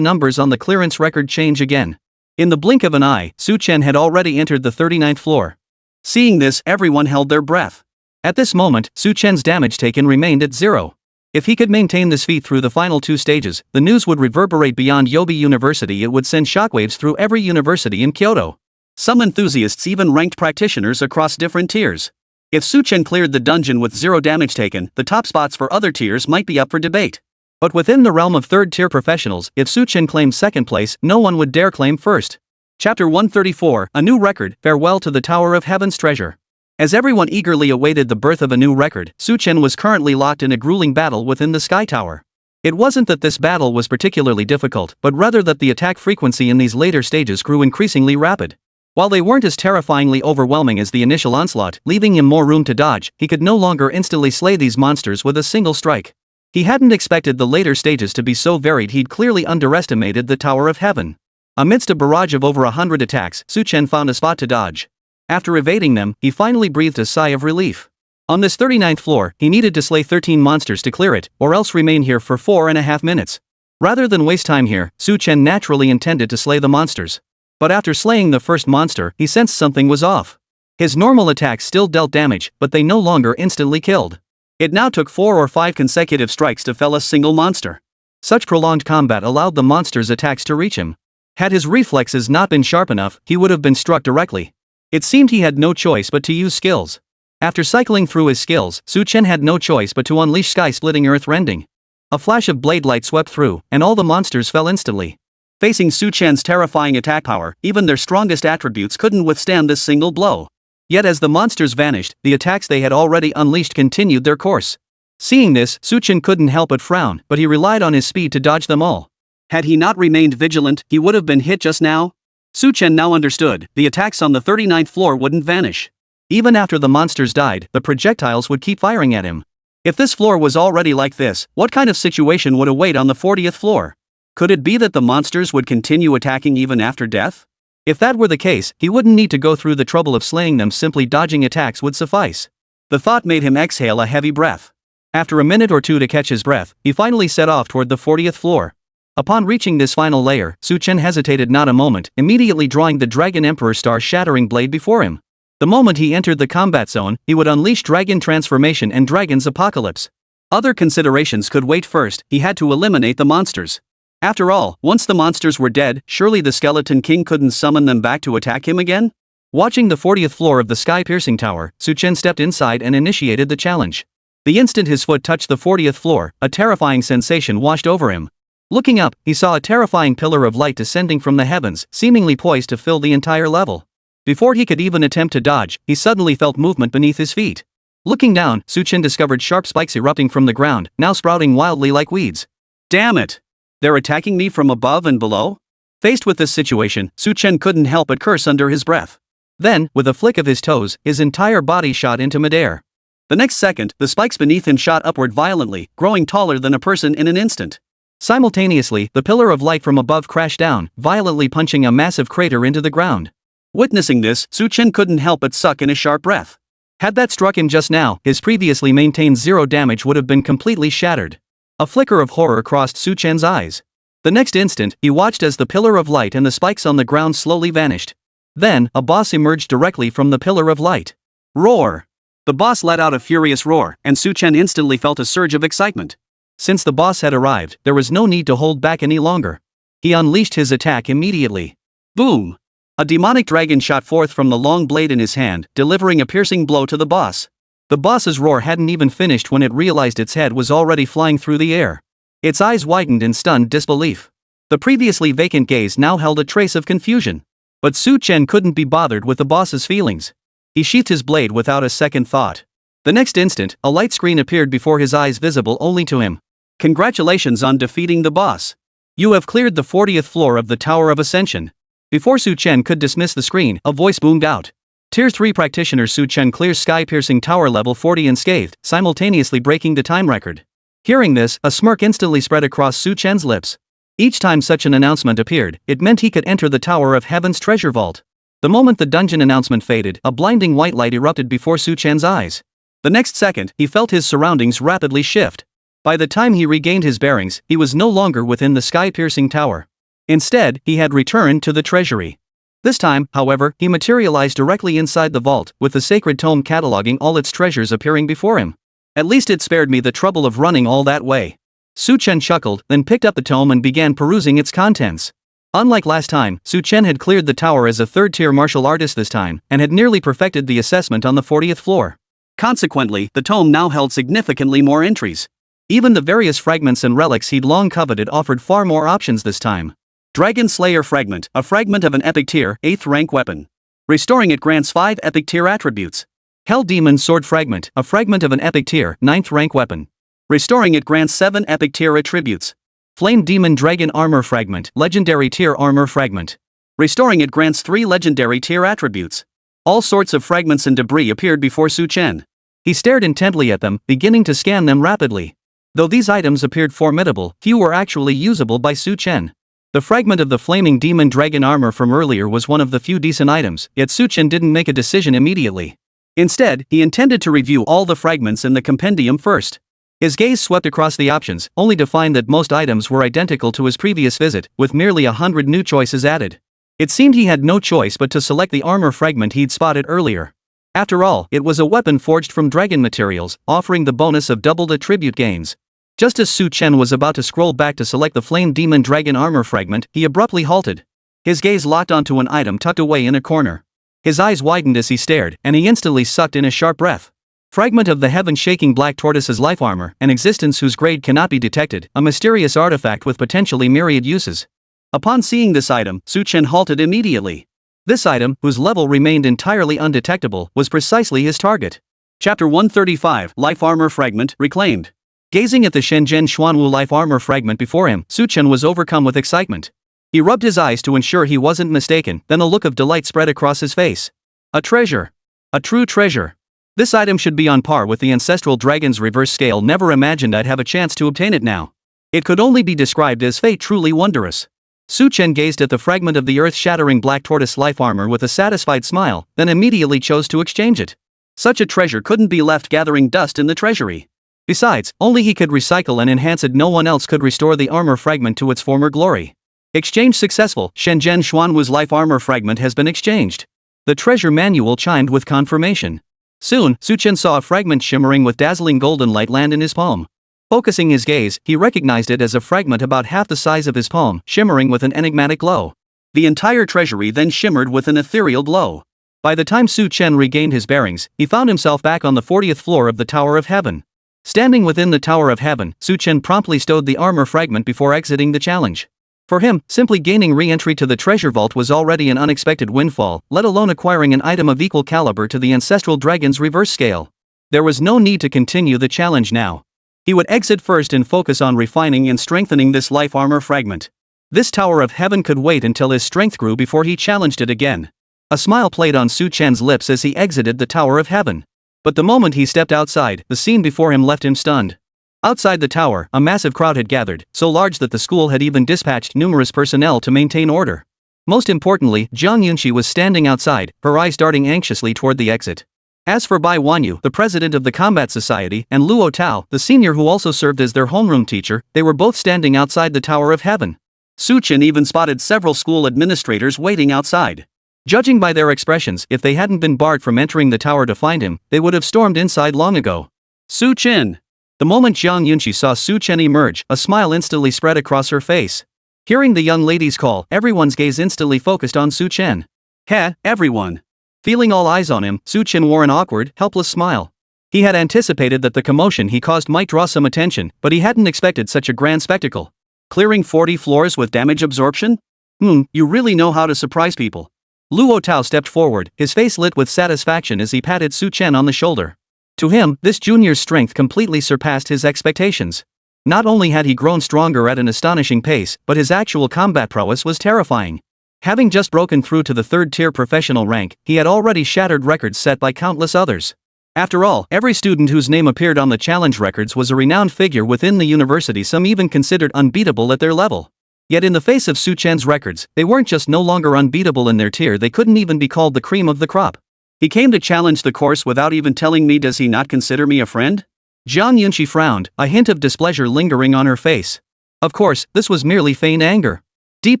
numbers on the clearance record change again. In the blink of an eye, Chen had already entered the 39th floor. Seeing this, everyone held their breath. At this moment, Su Chen's damage taken remained at 0. If he could maintain this feat through the final 2 stages, the news would reverberate beyond Yobi University. It would send shockwaves through every university in Kyoto. Some enthusiasts even ranked practitioners across different tiers. If Su Chen cleared the dungeon with 0 damage taken, the top spots for other tiers might be up for debate. But within the realm of 3rd-tier professionals, if Su Chen claimed 2nd place, no one would dare claim 1st. Chapter 134, A New Record, Farewell to the Tower of Heaven's Treasure. As everyone eagerly awaited the birth of a new record, Su Chen was currently locked in a grueling battle within the Sky Tower. It wasn't that this battle was particularly difficult, but rather that the attack frequency in these later stages grew increasingly rapid. While they weren't as terrifyingly overwhelming as the initial onslaught, leaving him more room to dodge, he could no longer instantly slay these monsters with a single strike. He hadn't expected the later stages to be so varied. He'd clearly underestimated the Tower of Heaven. Amidst a barrage of over 100 attacks, Su Chen found a spot to dodge. After evading them, he finally breathed a sigh of relief. On this 39th floor, he needed to slay 13 monsters to clear it, or else remain here for 4.5 minutes. Rather than waste time here, Su Chen naturally intended to slay the monsters. But after slaying the first monster, he sensed something was off. His normal attacks still dealt damage, but they no longer instantly killed. It now took 4 or 5 consecutive strikes to fell a single monster. Such prolonged combat allowed the monster's attacks to reach him. Had his reflexes not been sharp enough, he would have been struck directly. It seemed he had no choice but to use skills. After cycling through his skills, Su Chen had no choice but to unleash sky-splitting earth-rending. A flash of blade light swept through, and all the monsters fell instantly. Facing Su Chen's terrifying attack power, even their strongest attributes couldn't withstand this single blow. Yet as the monsters vanished, the attacks they had already unleashed continued their course. Seeing this, Su Chen couldn't help but frown, but he relied on his speed to dodge them all. Had he not remained vigilant, he would have been hit just now. Su Chen now understood, the attacks on the 39th floor wouldn't vanish. Even after the monsters died, the projectiles would keep firing at him. If this floor was already like this, what kind of situation would await on the 40th floor? Could it be that the monsters would continue attacking even after death? If that were the case, he wouldn't need to go through the trouble of slaying them. Simply dodging attacks would suffice. The thought made him exhale a heavy breath. After a minute or two to catch his breath, he finally set off toward the 40th floor. Upon reaching this final layer, Su Chen hesitated not a moment, immediately drawing the Dragon Emperor star-shattering blade before him. The moment he entered the combat zone, he would unleash Dragon Transformation and Dragon's Apocalypse. Other considerations could wait. First, he had to eliminate the monsters. After all, once the monsters were dead, surely the Skeleton King couldn't summon them back to attack him again? Watching the 40th floor of the sky-piercing tower, Su Chen stepped inside and initiated the challenge. The instant his foot touched the 40th floor, a terrifying sensation washed over him. Looking up, he saw a terrifying pillar of light descending from the heavens, seemingly poised to fill the entire level. Before he could even attempt to dodge, he suddenly felt movement beneath his feet. Looking down, Su Chen discovered sharp spikes erupting from the ground, now sprouting wildly like weeds. Damn it! They're attacking me from above and below? Faced with this situation, Su Chen couldn't help but curse under his breath. Then, with a flick of his toes, his entire body shot into midair. The next second, the spikes beneath him shot upward violently, growing taller than a person in an instant. Simultaneously, the pillar of light from above crashed down, violently punching a massive crater into the ground. Witnessing this, Su Chen couldn't help but suck in a sharp breath. Had that struck him just now, his previously maintained 0 damage would have been completely shattered. A flicker of horror crossed Su Chen's eyes. The next instant, he watched as the pillar of light and the spikes on the ground slowly vanished. Then, a boss emerged directly from the pillar of light. Roar! The boss let out a furious roar, and Su Chen instantly felt a surge of excitement. Since the boss had arrived, there was no need to hold back any longer. He unleashed his attack immediately. Boom! A demonic dragon shot forth from the long blade in his hand, delivering a piercing blow to the boss. The boss's roar hadn't even finished when it realized its head was already flying through the air. Its eyes widened in stunned disbelief. The previously vacant gaze now held a trace of confusion. But Su Chen couldn't be bothered with the boss's feelings. He sheathed his blade without a second thought. The next instant, a light screen appeared before his eyes, visible only to him. Congratulations on defeating the boss. You have cleared the 40th floor of the Tower of Ascension. Before Su Chen could dismiss the screen, a voice boomed out. Tier 3 practitioner Su Chen clears sky-piercing tower level 40 unscathed, simultaneously breaking the time record. Hearing this, a smirk instantly spread across Su Chen's lips. Each time such an announcement appeared, it meant he could enter the Tower of Heaven's treasure vault. The moment the dungeon announcement faded, a blinding white light erupted before Su Chen's eyes. The next second, he felt his surroundings rapidly shift. By the time he regained his bearings, he was no longer within the sky-piercing tower. Instead, he had returned to the treasury. This time, however, he materialized directly inside the vault, with the sacred tome cataloging all its treasures appearing before him. At least it spared me the trouble of running all that way. Su Chen chuckled, then picked up the tome and began perusing its contents. Unlike last time, Su Chen had cleared the tower as a third-tier martial artist this time, and had nearly perfected the assessment on the 40th floor. Consequently, the tome now held significantly more entries. Even the various fragments and relics he'd long coveted offered far more options this time. Dragon Slayer Fragment, a fragment of an epic tier, 8th rank weapon. Restoring it grants 5 epic tier attributes. Hell Demon Sword Fragment, a fragment of an epic tier, 9th rank weapon. Restoring it grants 7 epic tier attributes. Flame Demon Dragon Armor Fragment, legendary tier armor fragment. Restoring it grants 3 legendary tier attributes. All sorts of fragments and debris appeared before Su Chen. He stared intently at them, beginning to scan them rapidly. Though these items appeared formidable, few were actually usable by Su Chen. The fragment of the Flaming Demon Dragon armor from earlier was one of the few decent items, yet Su Chen didn't make a decision immediately. Instead, he intended to review all the fragments in the compendium first. His gaze swept across the options, only to find that most items were identical to his previous visit, with merely 100 new choices added. It seemed he had no choice but to select the armor fragment he'd spotted earlier. After all, it was a weapon forged from dragon materials, offering the bonus of doubled attribute gains. Just as Su Chen was about to scroll back to select the Flame Demon Dragon armor fragment, he abruptly halted. His gaze locked onto an item tucked away in a corner. His eyes widened as he stared, and he instantly sucked in a sharp breath. Fragment of the heaven-shaking Black Tortoise's life armor, an existence whose grade cannot be detected, a mysterious artifact with potentially myriad uses. Upon seeing this item, Su Chen halted immediately. This item, whose level remained entirely undetectable, was precisely his target. Chapter 135, Life Armor Fragment, Reclaimed. Gazing at the Shenzhen Xuanwu life armor fragment before him, Su Chen was overcome with excitement. He rubbed his eyes to ensure he wasn't mistaken, then a look of delight spread across his face. A treasure. A true treasure. This item should be on par with the ancestral dragon's reverse scale. Never imagined I'd have a chance to obtain it now. It could only be described as fate, truly wondrous. Su Chen gazed at the fragment of the earth-shattering Black Tortoise life armor with a satisfied smile, then immediately chose to exchange it. Such a treasure couldn't be left gathering dust in the treasury. Besides, only he could recycle and enhance it. No one else could restore the armor fragment to its former glory. Exchange successful. Shenzhen Xuanwu's life armor fragment has been exchanged. The treasure manual chimed with confirmation. Soon, Su Chen saw a fragment shimmering with dazzling golden light land in his palm. Focusing his gaze, he recognized it as a fragment about half the size of his palm, shimmering with an enigmatic glow. The entire treasury then shimmered with an ethereal glow. By the time Su Chen regained his bearings, he found himself back on the 40th floor of the Tower of Heaven. Standing within the Tower of Heaven, Su Chen promptly stowed the armor fragment before exiting the challenge. For him, simply gaining re-entry to the treasure vault was already an unexpected windfall, let alone acquiring an item of equal caliber to the ancestral dragon's reverse scale. There was no need to continue the challenge now. He would exit first and focus on refining and strengthening this life armor fragment. This Tower of Heaven could wait until his strength grew before he challenged it again. A smile played on Su Chen's lips as he exited the Tower of Heaven. But the moment he stepped outside, the scene before him left him stunned. Outside the tower, a massive crowd had gathered, so large that the school had even dispatched numerous personnel to maintain order. Most importantly, Jiang Yunqi was standing outside, her eyes darting anxiously toward the exit. As for Bai Wanyu, the president of the Combat Society, and Luo Tao, the senior who also served as their homeroom teacher, they were both standing outside the Tower of Heaven. Su Chen even spotted several school administrators waiting outside. Judging by their expressions, if they hadn't been barred from entering the tower to find him, they would have stormed inside long ago. Su Chen! The moment Jiang Yunqi saw Su Chen emerge, a smile instantly spread across her face. Hearing the young lady's call, everyone's gaze instantly focused on Su Chen. Heh, everyone! Feeling all eyes on him, Su Chen wore an awkward, helpless smile. He had anticipated that the commotion he caused might draw some attention, but he hadn't expected such a grand spectacle. Clearing 40 floors with damage absorption? You really know how to surprise people. Luo Tao stepped forward, his face lit with satisfaction as he patted Su Chen on the shoulder. To him, this junior's strength completely surpassed his expectations. Not only had he grown stronger at an astonishing pace, but his actual combat prowess was terrifying. Having just broken through to the third-tier professional rank, he had already shattered records set by countless others. After all, every student whose name appeared on the challenge records was a renowned figure within the university, some even considered unbeatable at their level. Yet in the face of Su Chen's records, they weren't just no longer unbeatable in their tier, they couldn't even be called the cream of the crop. He came to challenge the course without even telling me. Does he not consider me a friend? Jiang Yunqi frowned, a hint of displeasure lingering on her face. Of course, this was merely feigned anger. Deep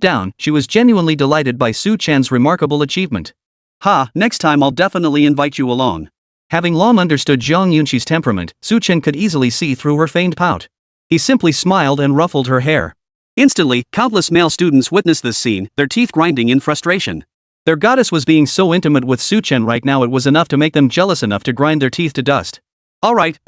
down, she was genuinely delighted by Su Chen's remarkable achievement. Next time I'll definitely invite you along. Having long understood Zhang Yunqi's temperament, Su Chen could easily see through her feigned pout. He simply smiled and ruffled her hair. Instantly, countless male students witnessed this scene, their teeth grinding in frustration. Their goddess was being so intimate with Su Chen right now, it was enough to make them jealous enough to grind their teeth to dust. Alright,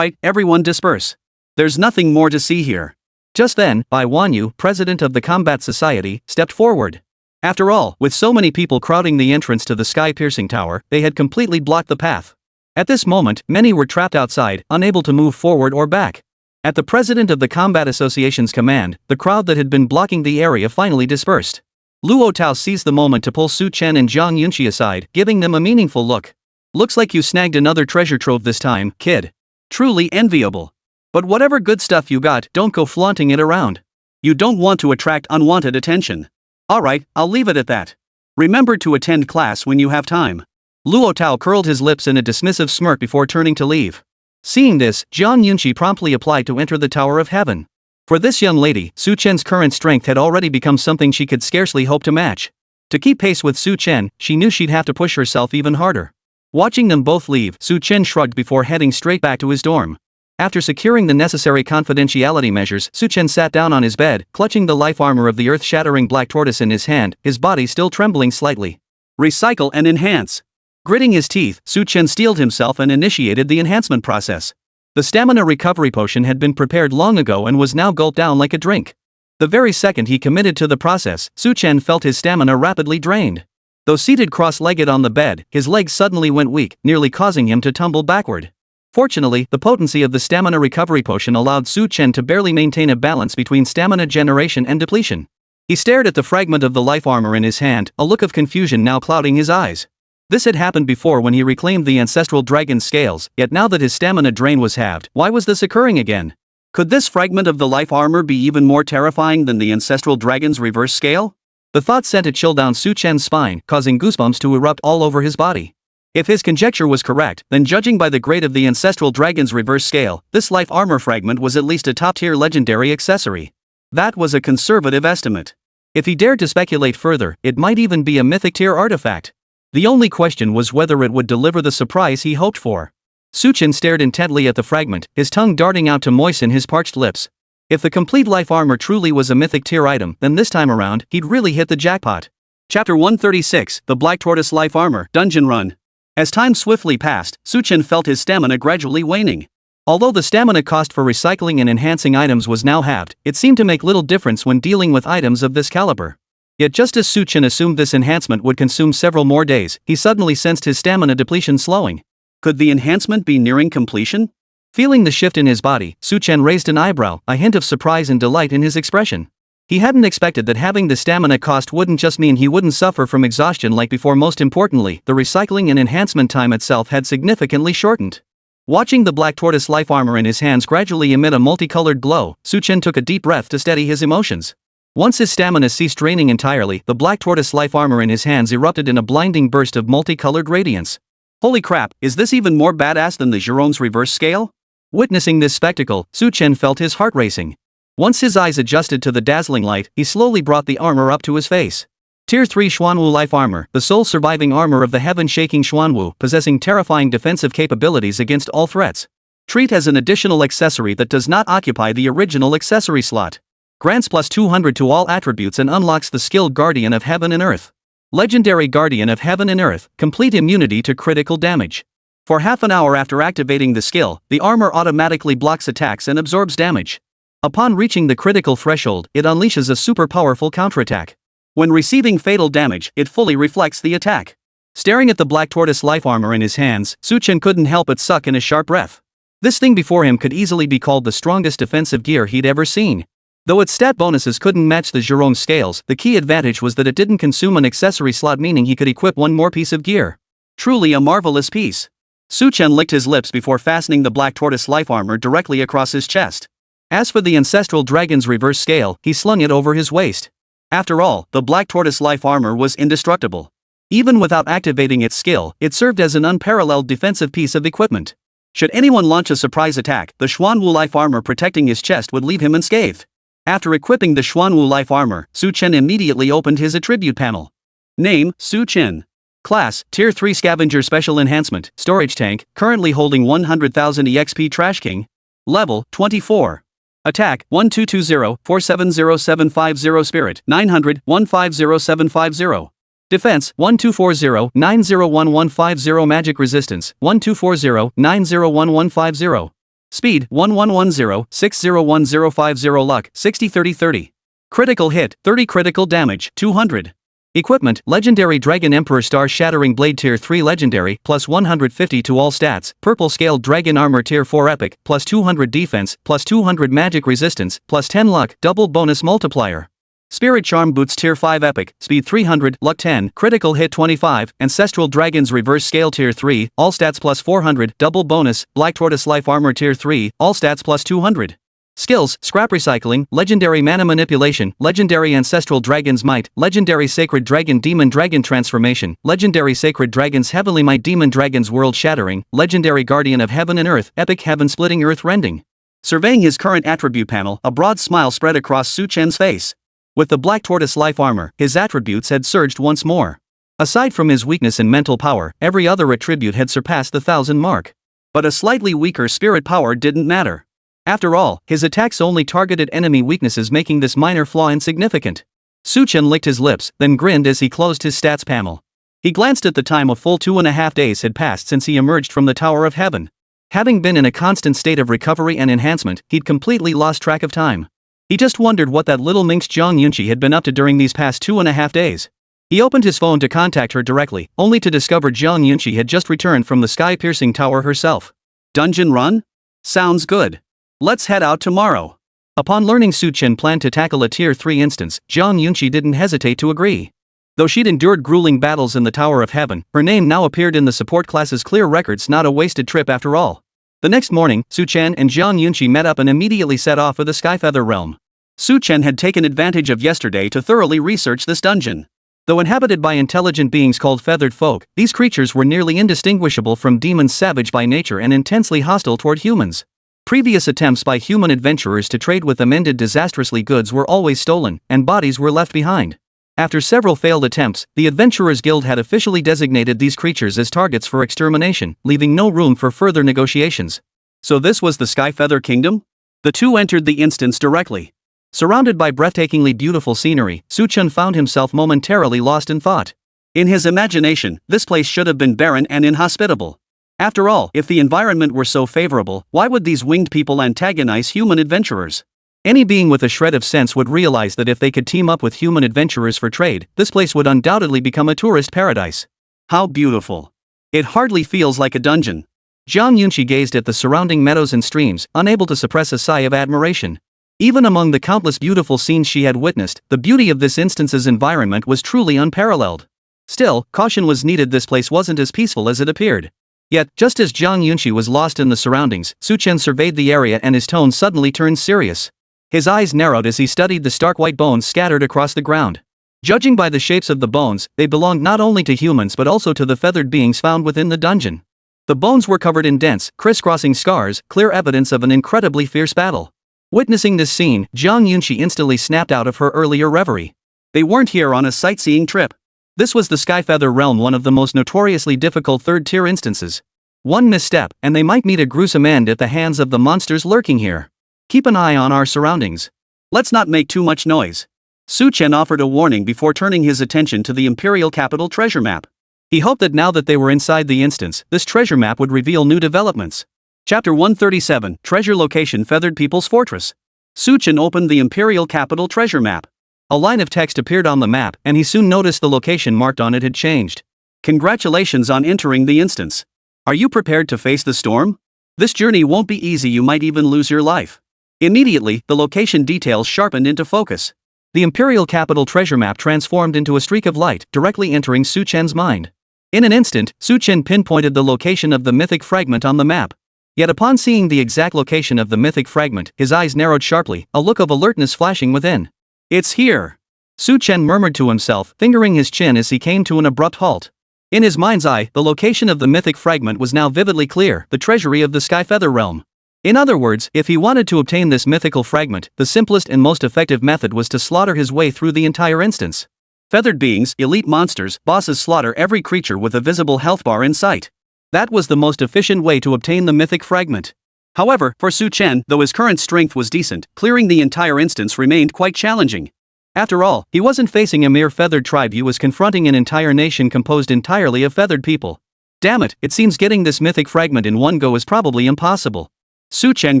everyone disperse. There's nothing more to see here. Just then, Bai Wanyu, president of the Combat Society, stepped forward. After all, with so many people crowding the entrance to the sky-piercing tower, they had completely blocked the path. At this moment, many were trapped outside, unable to move forward or back. At the president of the Combat Association's command, the crowd that had been blocking the area finally dispersed. Luo Tao seized the moment to pull Su Chen and Zhang Yunqi aside, giving them a meaningful look. Looks like you snagged another treasure trove this time, kid. Truly enviable. But whatever good stuff you got, don't go flaunting it around. You don't want to attract unwanted attention. Alright, I'll leave it at that. Remember to attend class when you have time. Luo Tao curled his lips in a dismissive smirk before turning to leave. Seeing this, Zhang Yunqi promptly applied to enter the Tower of Heaven. For this young lady, Su Chen's current strength had already become something she could scarcely hope to match. To keep pace with Su Chen, she knew she'd have to push herself even harder. Watching them both leave, Su Chen shrugged before heading straight back to his dorm. After securing the necessary confidentiality measures, Su Chen sat down on his bed, clutching the life armor of the earth-shattering black tortoise in his hand, his body still trembling slightly. Recycle and enhance. Gritting his teeth, Su Chen steeled himself and initiated the enhancement process. The stamina recovery potion had been prepared long ago and was now gulped down like a drink. The very second he committed to the process, Su Chen felt his stamina rapidly drained. Though seated cross-legged on the bed, his legs suddenly went weak, nearly causing him to tumble backward. Fortunately, the potency of the stamina recovery potion allowed Su Chen to barely maintain a balance between stamina generation and depletion. He stared at the fragment of the life armor in his hand, a look of confusion now clouding his eyes. This had happened before when he reclaimed the ancestral dragon's scales, yet now that his stamina drain was halved, why was this occurring again? Could this fragment of the life armor be even more terrifying than the ancestral dragon's reverse scale? The thought sent a chill down Su Chen's spine, causing goosebumps to erupt all over his body. If his conjecture was correct, then judging by the grade of the ancestral dragon's reverse scale, this life armor fragment was at least a top-tier legendary accessory. That was a conservative estimate. If he dared to speculate further, it might even be a mythic-tier artifact. The only question was whether it would deliver the surprise he hoped for. Su Chen stared intently at the fragment, his tongue darting out to moisten his parched lips. If the complete life armor truly was a mythic-tier item, then this time around, he'd really hit the jackpot. Chapter 136, The Black Tortoise Life Armor, Dungeon Run. As time swiftly passed, Su Chen felt his stamina gradually waning. Although the stamina cost for recycling and enhancing items was now halved, it seemed to make little difference when dealing with items of this caliber. Yet just as Su Chen assumed this enhancement would consume several more days, he suddenly sensed his stamina depletion slowing. Could the enhancement be nearing completion? Feeling the shift in his body, Su Chen raised an eyebrow, a hint of surprise and delight in his expression. He hadn't expected that having the stamina cost wouldn't just mean he wouldn't suffer from exhaustion like before. Most importantly, the recycling and enhancement time itself had significantly shortened. Watching the black tortoise life armor in his hands gradually emit a multicolored glow, Su Chen took a deep breath to steady his emotions. Once his stamina ceased draining entirely, the black tortoise life armor in his hands erupted in a blinding burst of multicolored radiance. Holy crap, is this even more badass than the Geron's reverse scale? Witnessing this spectacle, Su Chen felt his heart racing. Once his eyes adjusted to the dazzling light, he slowly brought the armor up to his face. Tier 3 Xuanwu Life Armor, the sole surviving armor of the heaven-shaking Xuanwu, possessing terrifying defensive capabilities against all threats. Treat as an additional accessory that does not occupy the original accessory slot. Grants plus 200 to all attributes and unlocks the skill Guardian of Heaven and Earth. Legendary Guardian of Heaven and Earth, complete immunity to critical damage. For half an hour after activating the skill, the armor automatically blocks attacks and absorbs damage. Upon reaching the critical threshold, it unleashes a super powerful counterattack. When receiving fatal damage, it fully reflects the attack. Staring at the black tortoise life armor in his hands, Su Chen couldn't help but suck in a sharp breath. This thing before him could easily be called the strongest defensive gear he'd ever seen. Though its stat bonuses couldn't match the Geron scales, the key advantage was that it didn't consume an accessory slot, meaning he could equip one more piece of gear. Truly a marvelous piece. Su Chen licked his lips before fastening the black tortoise life armor directly across his chest. As for the ancestral dragon's reverse scale, he slung it over his waist. After all, the black tortoise life armor was indestructible. Even without activating its skill, it served as an unparalleled defensive piece of equipment. Should anyone launch a surprise attack, the Xuanwu life armor protecting his chest would leave him unscathed. After equipping the Xuanwu life armor, Su Chen immediately opened his attribute panel. Name, Su Chen. Class, Tier 3 Scavenger Special Enhancement, Storage Tank, currently holding 100,000 EXP Trash King. Level, 24. Attack, 1220-470750 Spirit, 900-150750. Defense, 1240-901150 Magic Resistance, 1240-901150. Speed, 1110-601050 Luck, 60-30-30. Critical hit, 30 critical damage, 200. Equipment, Legendary Dragon Emperor Star Shattering Blade Tier 3 Legendary, plus 150 to all stats, Purple Scaled Dragon Armor Tier 4 Epic, plus 200 Defense, plus 200 Magic Resistance, plus 10 Luck, Double Bonus Multiplier. Spirit Charm Boots Tier 5 Epic, Speed 300, Luck 10, Critical Hit 25, Ancestral Dragons Reverse Scale Tier 3, All Stats plus 400, Double Bonus, Black Tortoise Life Armor Tier 3, All Stats plus 200. Skills, Scrap Recycling, Legendary Mana Manipulation, Legendary Ancestral Dragon's Might, Legendary Sacred Dragon Demon Dragon Transformation, Legendary Sacred Dragon's Heavenly Might Demon Dragon's World Shattering, Legendary Guardian of Heaven and Earth, Epic Heaven Splitting Earth Rending. Surveying his current attribute panel, a broad smile spread across Su Chen's face. With the Black Tortoise life armor, his attributes had surged once more. Aside from his weakness in mental power, every other attribute had surpassed the 1,000 mark. But a slightly weaker spirit power didn't matter. After all, his attacks only targeted enemy weaknesses, making this minor flaw insignificant. Su Chen licked his lips, then grinned as he closed his stats panel. He glanced at the time. A full 2.5 days had passed since he emerged from the Tower of Heaven. Having been in a constant state of recovery and enhancement, he'd completely lost track of time. He just wondered what that little minx Zhang Yunqi had been up to during these past 2.5 days. He opened his phone to contact her directly, only to discover Zhang Yunqi had just returned from the sky-piercing tower herself. Dungeon run? Sounds good. Let's head out tomorrow. Upon learning Su Chen planned to tackle a Tier 3 instance, Zhang Yunqi didn't hesitate to agree. Though she'd endured grueling battles in the Tower of Heaven, her name now appeared in the support class's clear records. Not a wasted trip after all. The next morning, Su Chen and Zhang Yunqi met up and immediately set off for the Skyfeather realm. Su Chen had taken advantage of yesterday to thoroughly research this dungeon. Though inhabited by intelligent beings called feathered folk, these creatures were nearly indistinguishable from demons, savage by nature and intensely hostile toward humans. Previous attempts by human adventurers to trade with them ended disastrously. Goods were always stolen, and bodies were left behind. After several failed attempts, the Adventurers Guild had officially designated these creatures as targets for extermination, leaving no room for further negotiations. So this was the Skyfeather Kingdom? The two entered the instance directly. Surrounded by breathtakingly beautiful scenery, Su Chen found himself momentarily lost in thought. In his imagination, this place should have been barren and inhospitable. After all, if the environment were so favorable, why would these winged people antagonize human adventurers? Any being with a shred of sense would realize that if they could team up with human adventurers for trade, this place would undoubtedly become a tourist paradise. How beautiful. It hardly feels like a dungeon. Zhang Yunqi gazed at the surrounding meadows and streams, unable to suppress a sigh of admiration. Even among the countless beautiful scenes she had witnessed, the beauty of this instance's environment was truly unparalleled. Still, caution was needed. This place wasn't as peaceful as it appeared. Yet, just as Zhang Yunqi was lost in the surroundings, Su Chen surveyed the area and his tone suddenly turned serious. His eyes narrowed as he studied the stark white bones scattered across the ground. Judging by the shapes of the bones, they belonged not only to humans but also to the feathered beings found within the dungeon. The bones were covered in dense, crisscrossing scars, clear evidence of an incredibly fierce battle. Witnessing this scene, Zhang Yunqi instantly snapped out of her earlier reverie. They weren't here on a sightseeing trip. This was the Skyfeather realm, one of the most notoriously difficult third-tier instances. One misstep, and they might meet a gruesome end at the hands of the monsters lurking here. Keep an eye on our surroundings. Let's not make too much noise. Su Chen offered a warning before turning his attention to the Imperial Capital treasure map. He hoped that now that they were inside the instance, this treasure map would reveal new developments. Chapter 137, Treasure Location Feathered People's Fortress. Su Chen opened the Imperial Capital treasure map. A line of text appeared on the map, and he soon noticed the location marked on it had changed. Congratulations on entering the instance. Are you prepared to face the storm? This journey won't be easy, you might even lose your life. Immediately, the location details sharpened into focus. The Imperial Capital treasure map transformed into a streak of light, directly entering Su Chen's mind. In an instant, Su Chen pinpointed the location of the mythic fragment on the map. Yet upon seeing the exact location of the mythic fragment, his eyes narrowed sharply, a look of alertness flashing within. It's here! Su Chen murmured to himself, fingering his chin as he came to an abrupt halt. In his mind's eye, the location of the mythic fragment was now vividly clear, the treasury of the Skyfeather realm. In other words, if he wanted to obtain this mythical fragment, the simplest and most effective method was to slaughter his way through the entire instance. Feathered beings, elite monsters, bosses slaughter every creature with a visible health bar in sight. That was the most efficient way to obtain the mythic fragment. However, for Su Chen, though his current strength was decent, clearing the entire instance remained quite challenging. After all, he wasn't facing a mere feathered tribe, he was confronting an entire nation composed entirely of feathered people. Damn it, it seems getting this mythic fragment in one go is probably impossible. Su Chen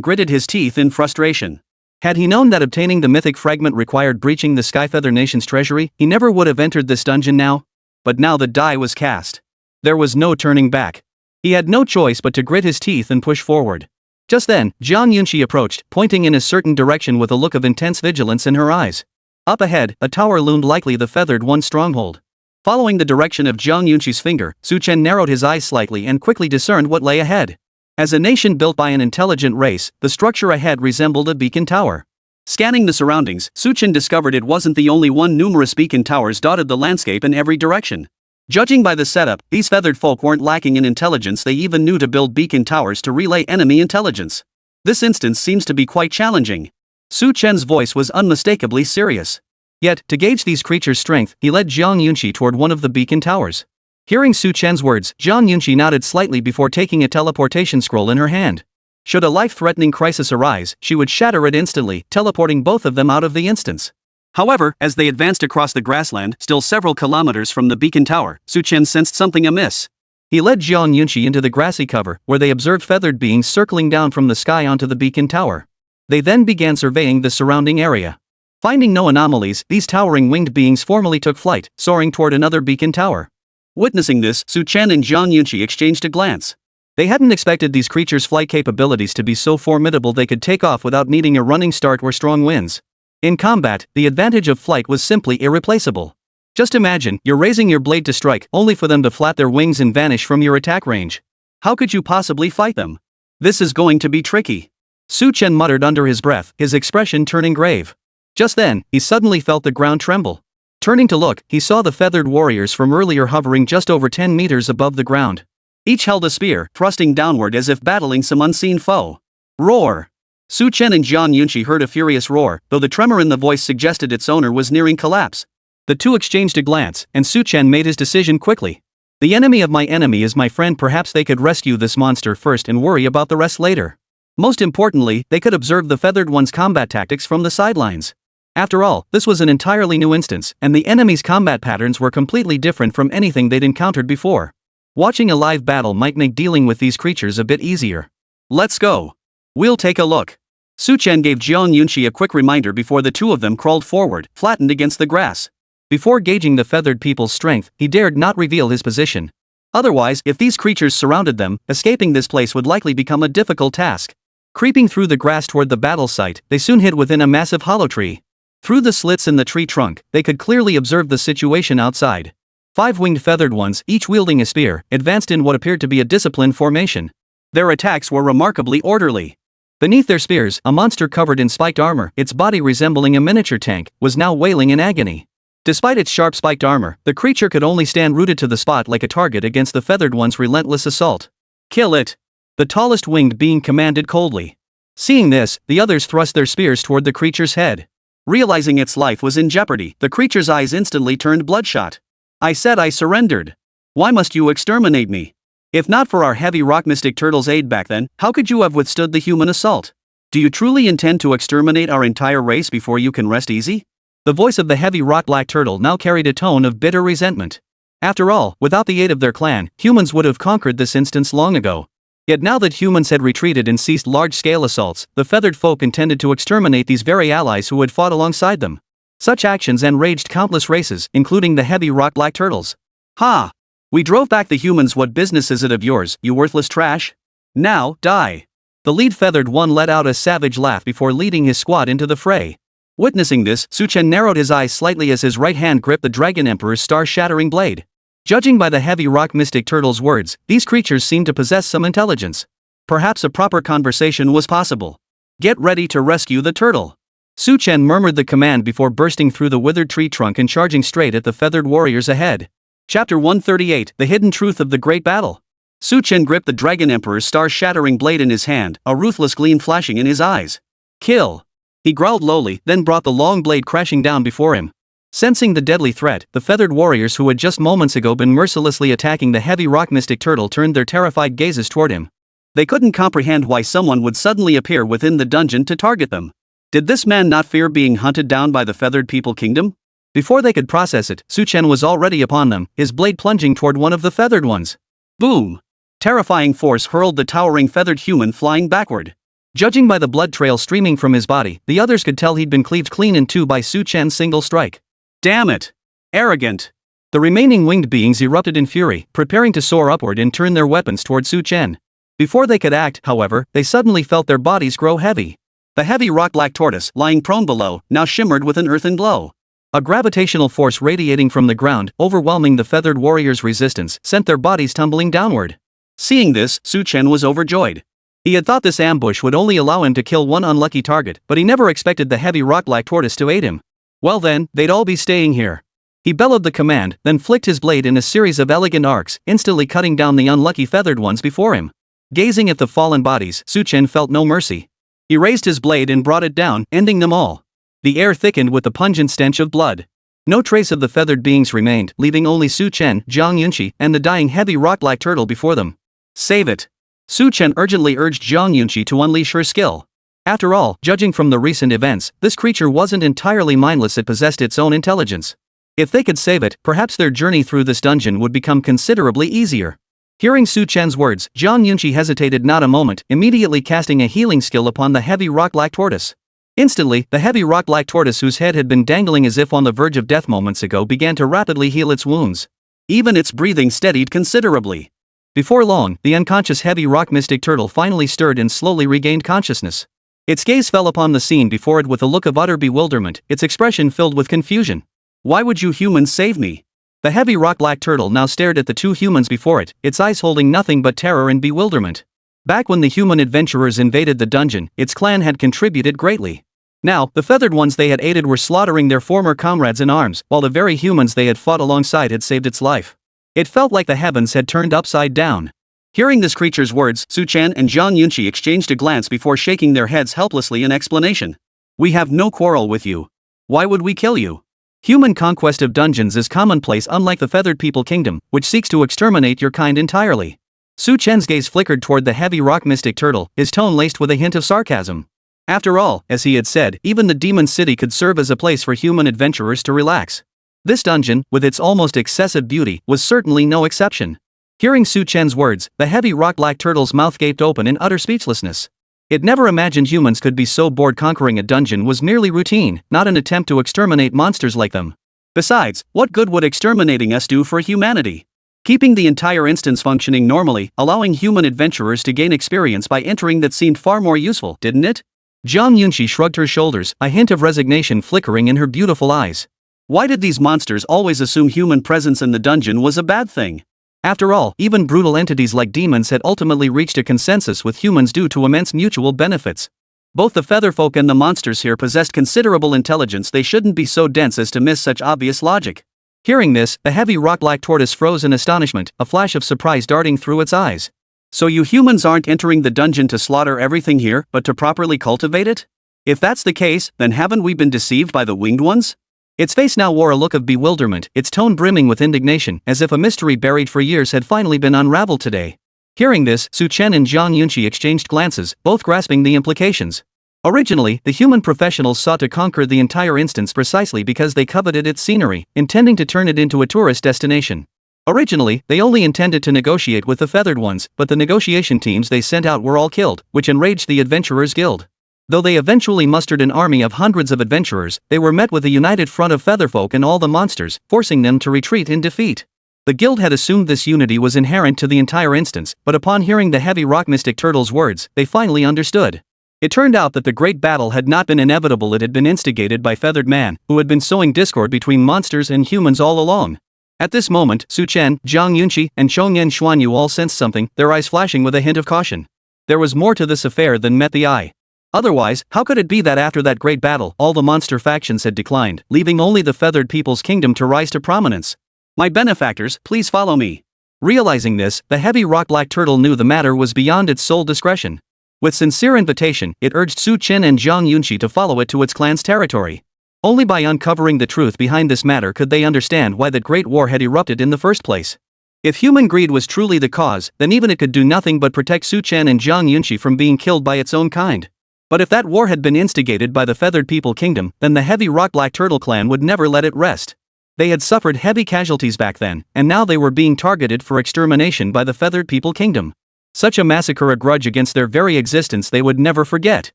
gritted his teeth in frustration. Had he known that obtaining the mythic fragment required breaching the Skyfeather Nation's treasury, he never would have entered this dungeon now. But now the die was cast. There was no turning back. He had no choice but to grit his teeth and push forward. Just then, Jiang Yunqi approached, pointing in a certain direction with a look of intense vigilance in her eyes. Up ahead, a tower loomed, likely the Feathered One's stronghold. Following the direction of Jiang Yunqi's finger, Su Chen narrowed his eyes slightly and quickly discerned what lay ahead. As a nation built by an intelligent race, the structure ahead resembled a beacon tower. Scanning the surroundings, Su Chen discovered it wasn't the only one. Numerous beacon towers dotted the landscape in every direction. Judging by the setup, these feathered folk weren't lacking in intelligence, they even knew to build beacon towers to relay enemy intelligence. This instance seems to be quite challenging. Su Chen's voice was unmistakably serious. Yet, to gauge these creatures' strength, he led Jiang Yunqi toward one of the beacon towers. Hearing Su Chen's words, Jiang Yunqi nodded slightly before taking a teleportation scroll in her hand. Should a life-threatening crisis arise, she would shatter it instantly, teleporting both of them out of the instance. However, as they advanced across the grassland, still several kilometers from the beacon tower, Su Chen sensed something amiss. He led Jiang Yunqi into the grassy cover, where they observed feathered beings circling down from the sky onto the beacon tower. They then began surveying the surrounding area. Finding no anomalies, these towering winged beings formally took flight, soaring toward another beacon tower. Witnessing this, Su Chen and Jiang Yunqi exchanged a glance. They hadn't expected these creatures' flight capabilities to be so formidable they could take off without needing a running start or strong winds. In combat, the advantage of flight was simply irreplaceable. Just imagine, you're raising your blade to strike, only for them to flat their wings and vanish from your attack range. How could you possibly fight them? This is going to be tricky. Su Chen muttered under his breath, his expression turning grave. Just then, he suddenly felt the ground tremble. Turning to look, he saw the feathered warriors from earlier hovering just over 10 meters above the ground. Each held a spear, thrusting downward as if battling some unseen foe. Roar! Su Chen and Jiang Yunqi heard a furious roar, though the tremor in the voice suggested its owner was nearing collapse. The two exchanged a glance, and Su Chen made his decision quickly. The enemy of my enemy is my friend. Perhaps they could rescue this monster first and worry about the rest later. Most importantly, they could observe the Feathered One's combat tactics from the sidelines. After all, this was an entirely new instance, and the enemy's combat patterns were completely different from anything they'd encountered before. Watching a live battle might make dealing with these creatures a bit easier. Let's go. We'll take a look. Su Chen gave Jiang Yunqi a quick reminder before the two of them crawled forward, flattened against the grass. Before gauging the feathered people's strength, he dared not reveal his position. Otherwise, if these creatures surrounded them, escaping this place would likely become a difficult task. Creeping through the grass toward the battle site, they soon hid within a massive hollow tree. Through the slits in the tree trunk, they could clearly observe the situation outside. 5 winged feathered ones, each wielding a spear, advanced in what appeared to be a disciplined formation. Their attacks were remarkably orderly. Beneath their spears, a monster covered in spiked armor, its body resembling a miniature tank, was now wailing in agony. Despite its sharp spiked armor, the creature could only stand rooted to the spot like a target against the feathered one's relentless assault. Kill it! The tallest winged being commanded coldly. Seeing this, the others thrust their spears toward the creature's head. Realizing its life was in jeopardy, the creature's eyes instantly turned bloodshot. I said I surrendered. Why must you exterminate me? If not for our heavy rock mystic turtle's aid back then, how could you have withstood the human assault? Do you truly intend to exterminate our entire race before you can rest easy? The voice of the heavy rock black turtle now carried a tone of bitter resentment. After all, without the aid of their clan, humans would have conquered this instance long ago. Yet now that humans had retreated and ceased large-scale assaults, the feathered folk intended to exterminate these very allies who had fought alongside them. Such actions enraged countless races, including the heavy rock black turtles. Ha! We drove back the humans. What business is it of yours, you worthless trash? Now, die! The lead feathered one let out a savage laugh before leading his squad into the fray. Witnessing this, Su Chen narrowed his eyes slightly as his right hand gripped the Dragon Emperor's star-shattering blade. Judging by the heavy rock mystic turtle's words, these creatures seemed to possess some intelligence. Perhaps a proper conversation was possible. Get ready to rescue the turtle. Su Chen murmured the command before bursting through the withered tree trunk and charging straight at the feathered warriors ahead. Chapter 138, The Hidden Truth of the Great Battle. Su Chen gripped the Dragon Emperor's star-shattering blade in his hand, a ruthless gleam flashing in his eyes. Kill! He growled lowly, then brought the long blade crashing down before him. Sensing the deadly threat, the feathered warriors who had just moments ago been mercilessly attacking the heavy rock mystic turtle turned their terrified gazes toward him. They couldn't comprehend why someone would suddenly appear within the dungeon to target them. Did this man not fear being hunted down by the feathered people kingdom? Before they could process it, Su Chen was already upon them, his blade plunging toward one of the feathered ones. Boom! Terrifying force hurled the towering feathered human flying backward. Judging by the blood trail streaming from his body, the others could tell he'd been cleaved clean in two by Su Chen's single strike. Damn it! Arrogant! The remaining winged beings erupted in fury, preparing to soar upward and turn their weapons toward Su Chen. Before they could act, however, they suddenly felt their bodies grow heavy. The heavy rock-black tortoise, lying prone below, now shimmered with an earthen glow. A gravitational force radiating from the ground, overwhelming the feathered warriors' resistance, sent their bodies tumbling downward. Seeing this, Su Chen was overjoyed. He had thought this ambush would only allow him to kill one unlucky target, but he never expected the heavy rock-like tortoise to aid him. Well then, they'd all be staying here. He bellowed the command, then flicked his blade in a series of elegant arcs, instantly cutting down the unlucky feathered ones before him. Gazing at the fallen bodies, Su Chen felt no mercy. He raised his blade and brought it down, ending them all. The air thickened with the pungent stench of blood. No trace of the feathered beings remained, leaving only Su Chen, Zhang Yunqi, and the dying heavy rock-like turtle before them. Save it! Su Chen urgently urged Zhang Yunqi to unleash her skill. After all, judging from the recent events, this creature wasn't entirely mindless, it possessed its own intelligence. If they could save it, perhaps their journey through this dungeon would become considerably easier. Hearing Su Chen's words, Zhang Yunqi hesitated not a moment, immediately casting a healing skill upon the heavy rock-like tortoise. Instantly, the heavy rock-like tortoise, whose head had been dangling as if on the verge of death moments ago, began to rapidly heal its wounds. Even its breathing steadied considerably. Before long, the unconscious heavy rock mystic turtle finally stirred and slowly regained consciousness. Its gaze fell upon the scene before it with a look of utter bewilderment, its expression filled with confusion. Why would you humans save me? The heavy rock-like turtle now stared at the two humans before it, its eyes holding nothing but terror and bewilderment. Back when the human adventurers invaded the dungeon, its clan had contributed greatly. Now, the feathered ones they had aided were slaughtering their former comrades in arms, while the very humans they had fought alongside had saved its life. It felt like the heavens had turned upside down. Hearing this creature's words, Su Chen and Zhang Yunqi exchanged a glance before shaking their heads helplessly in explanation. We have no quarrel with you. Why would we kill you? Human conquest of dungeons is commonplace, unlike the feathered people kingdom, which seeks to exterminate your kind entirely. Su Chen's gaze flickered toward the heavy rock mystic turtle, his tone laced with a hint of sarcasm. After all, as he had said, even the demon city could serve as a place for human adventurers to relax. This dungeon, with its almost excessive beauty, was certainly no exception. Hearing Su Chen's words, the heavy rock-like turtle's mouth gaped open in utter speechlessness. It never imagined humans could be so bored. Conquering a dungeon was merely routine, not an attempt to exterminate monsters like them. Besides, what good would exterminating us do for humanity? Keeping the entire instance functioning normally, allowing human adventurers to gain experience by entering, that seemed far more useful, didn't it? Zhang Yunqi shrugged her shoulders, a hint of resignation flickering in her beautiful eyes. Why did these monsters always assume human presence in the dungeon was a bad thing? After all, even brutal entities like demons had ultimately reached a consensus with humans due to immense mutual benefits. Both the featherfolk and the monsters here possessed considerable intelligence. They shouldn't be so dense as to miss such obvious logic. Hearing this, the heavy rock-like tortoise froze in astonishment, a flash of surprise darting through its eyes. So you humans aren't entering the dungeon to slaughter everything here, but to properly cultivate it? If that's the case, then haven't we been deceived by the winged ones? Its face now wore a look of bewilderment, its tone brimming with indignation, as if a mystery buried for years had finally been unraveled today. Hearing this, Su Chen and Zhang Yunqi exchanged glances, both grasping the implications. Originally, the human professionals sought to conquer the entire instance precisely because they coveted its scenery, intending to turn it into a tourist destination. Originally, they only intended to negotiate with the feathered ones, but the negotiation teams they sent out were all killed, which enraged the Adventurers Guild. Though they eventually mustered an army of hundreds of adventurers, they were met with a united front of featherfolk and all the monsters, forcing them to retreat in defeat. The guild had assumed this unity was inherent to the entire instance, but upon hearing the heavy rock mystic turtle's words, they finally understood. It turned out that the great battle had not been inevitable, it had been instigated by Feathered Man, who had been sowing discord between monsters and humans all along. At this moment, Su Chen, Zhang Yunqi, and Chongyan Xuanyu all sensed something, their eyes flashing with a hint of caution. There was more to this affair than met the eye. Otherwise, how could it be that after that great battle, all the monster factions had declined, leaving only the feathered people's kingdom to rise to prominence? My benefactors, please follow me. Realizing this, the heavy rock black turtle knew the matter was beyond its sole discretion. With sincere invitation, it urged Chen and Zhang Yunxi to follow it to its clan's territory. Only by uncovering the truth behind this matter could they understand why that great war had erupted in the first place. If human greed was truly the cause, then even it could do nothing but protect Chen and Zhang Yunxi from being killed by its own kind. But if that war had been instigated by the Feathered People Kingdom, then the heavy rock black turtle clan would never let it rest. They had suffered heavy casualties back then, and now they were being targeted for extermination by the Feathered People Kingdom. Such a massacre, a grudge against their very existence they would never forget.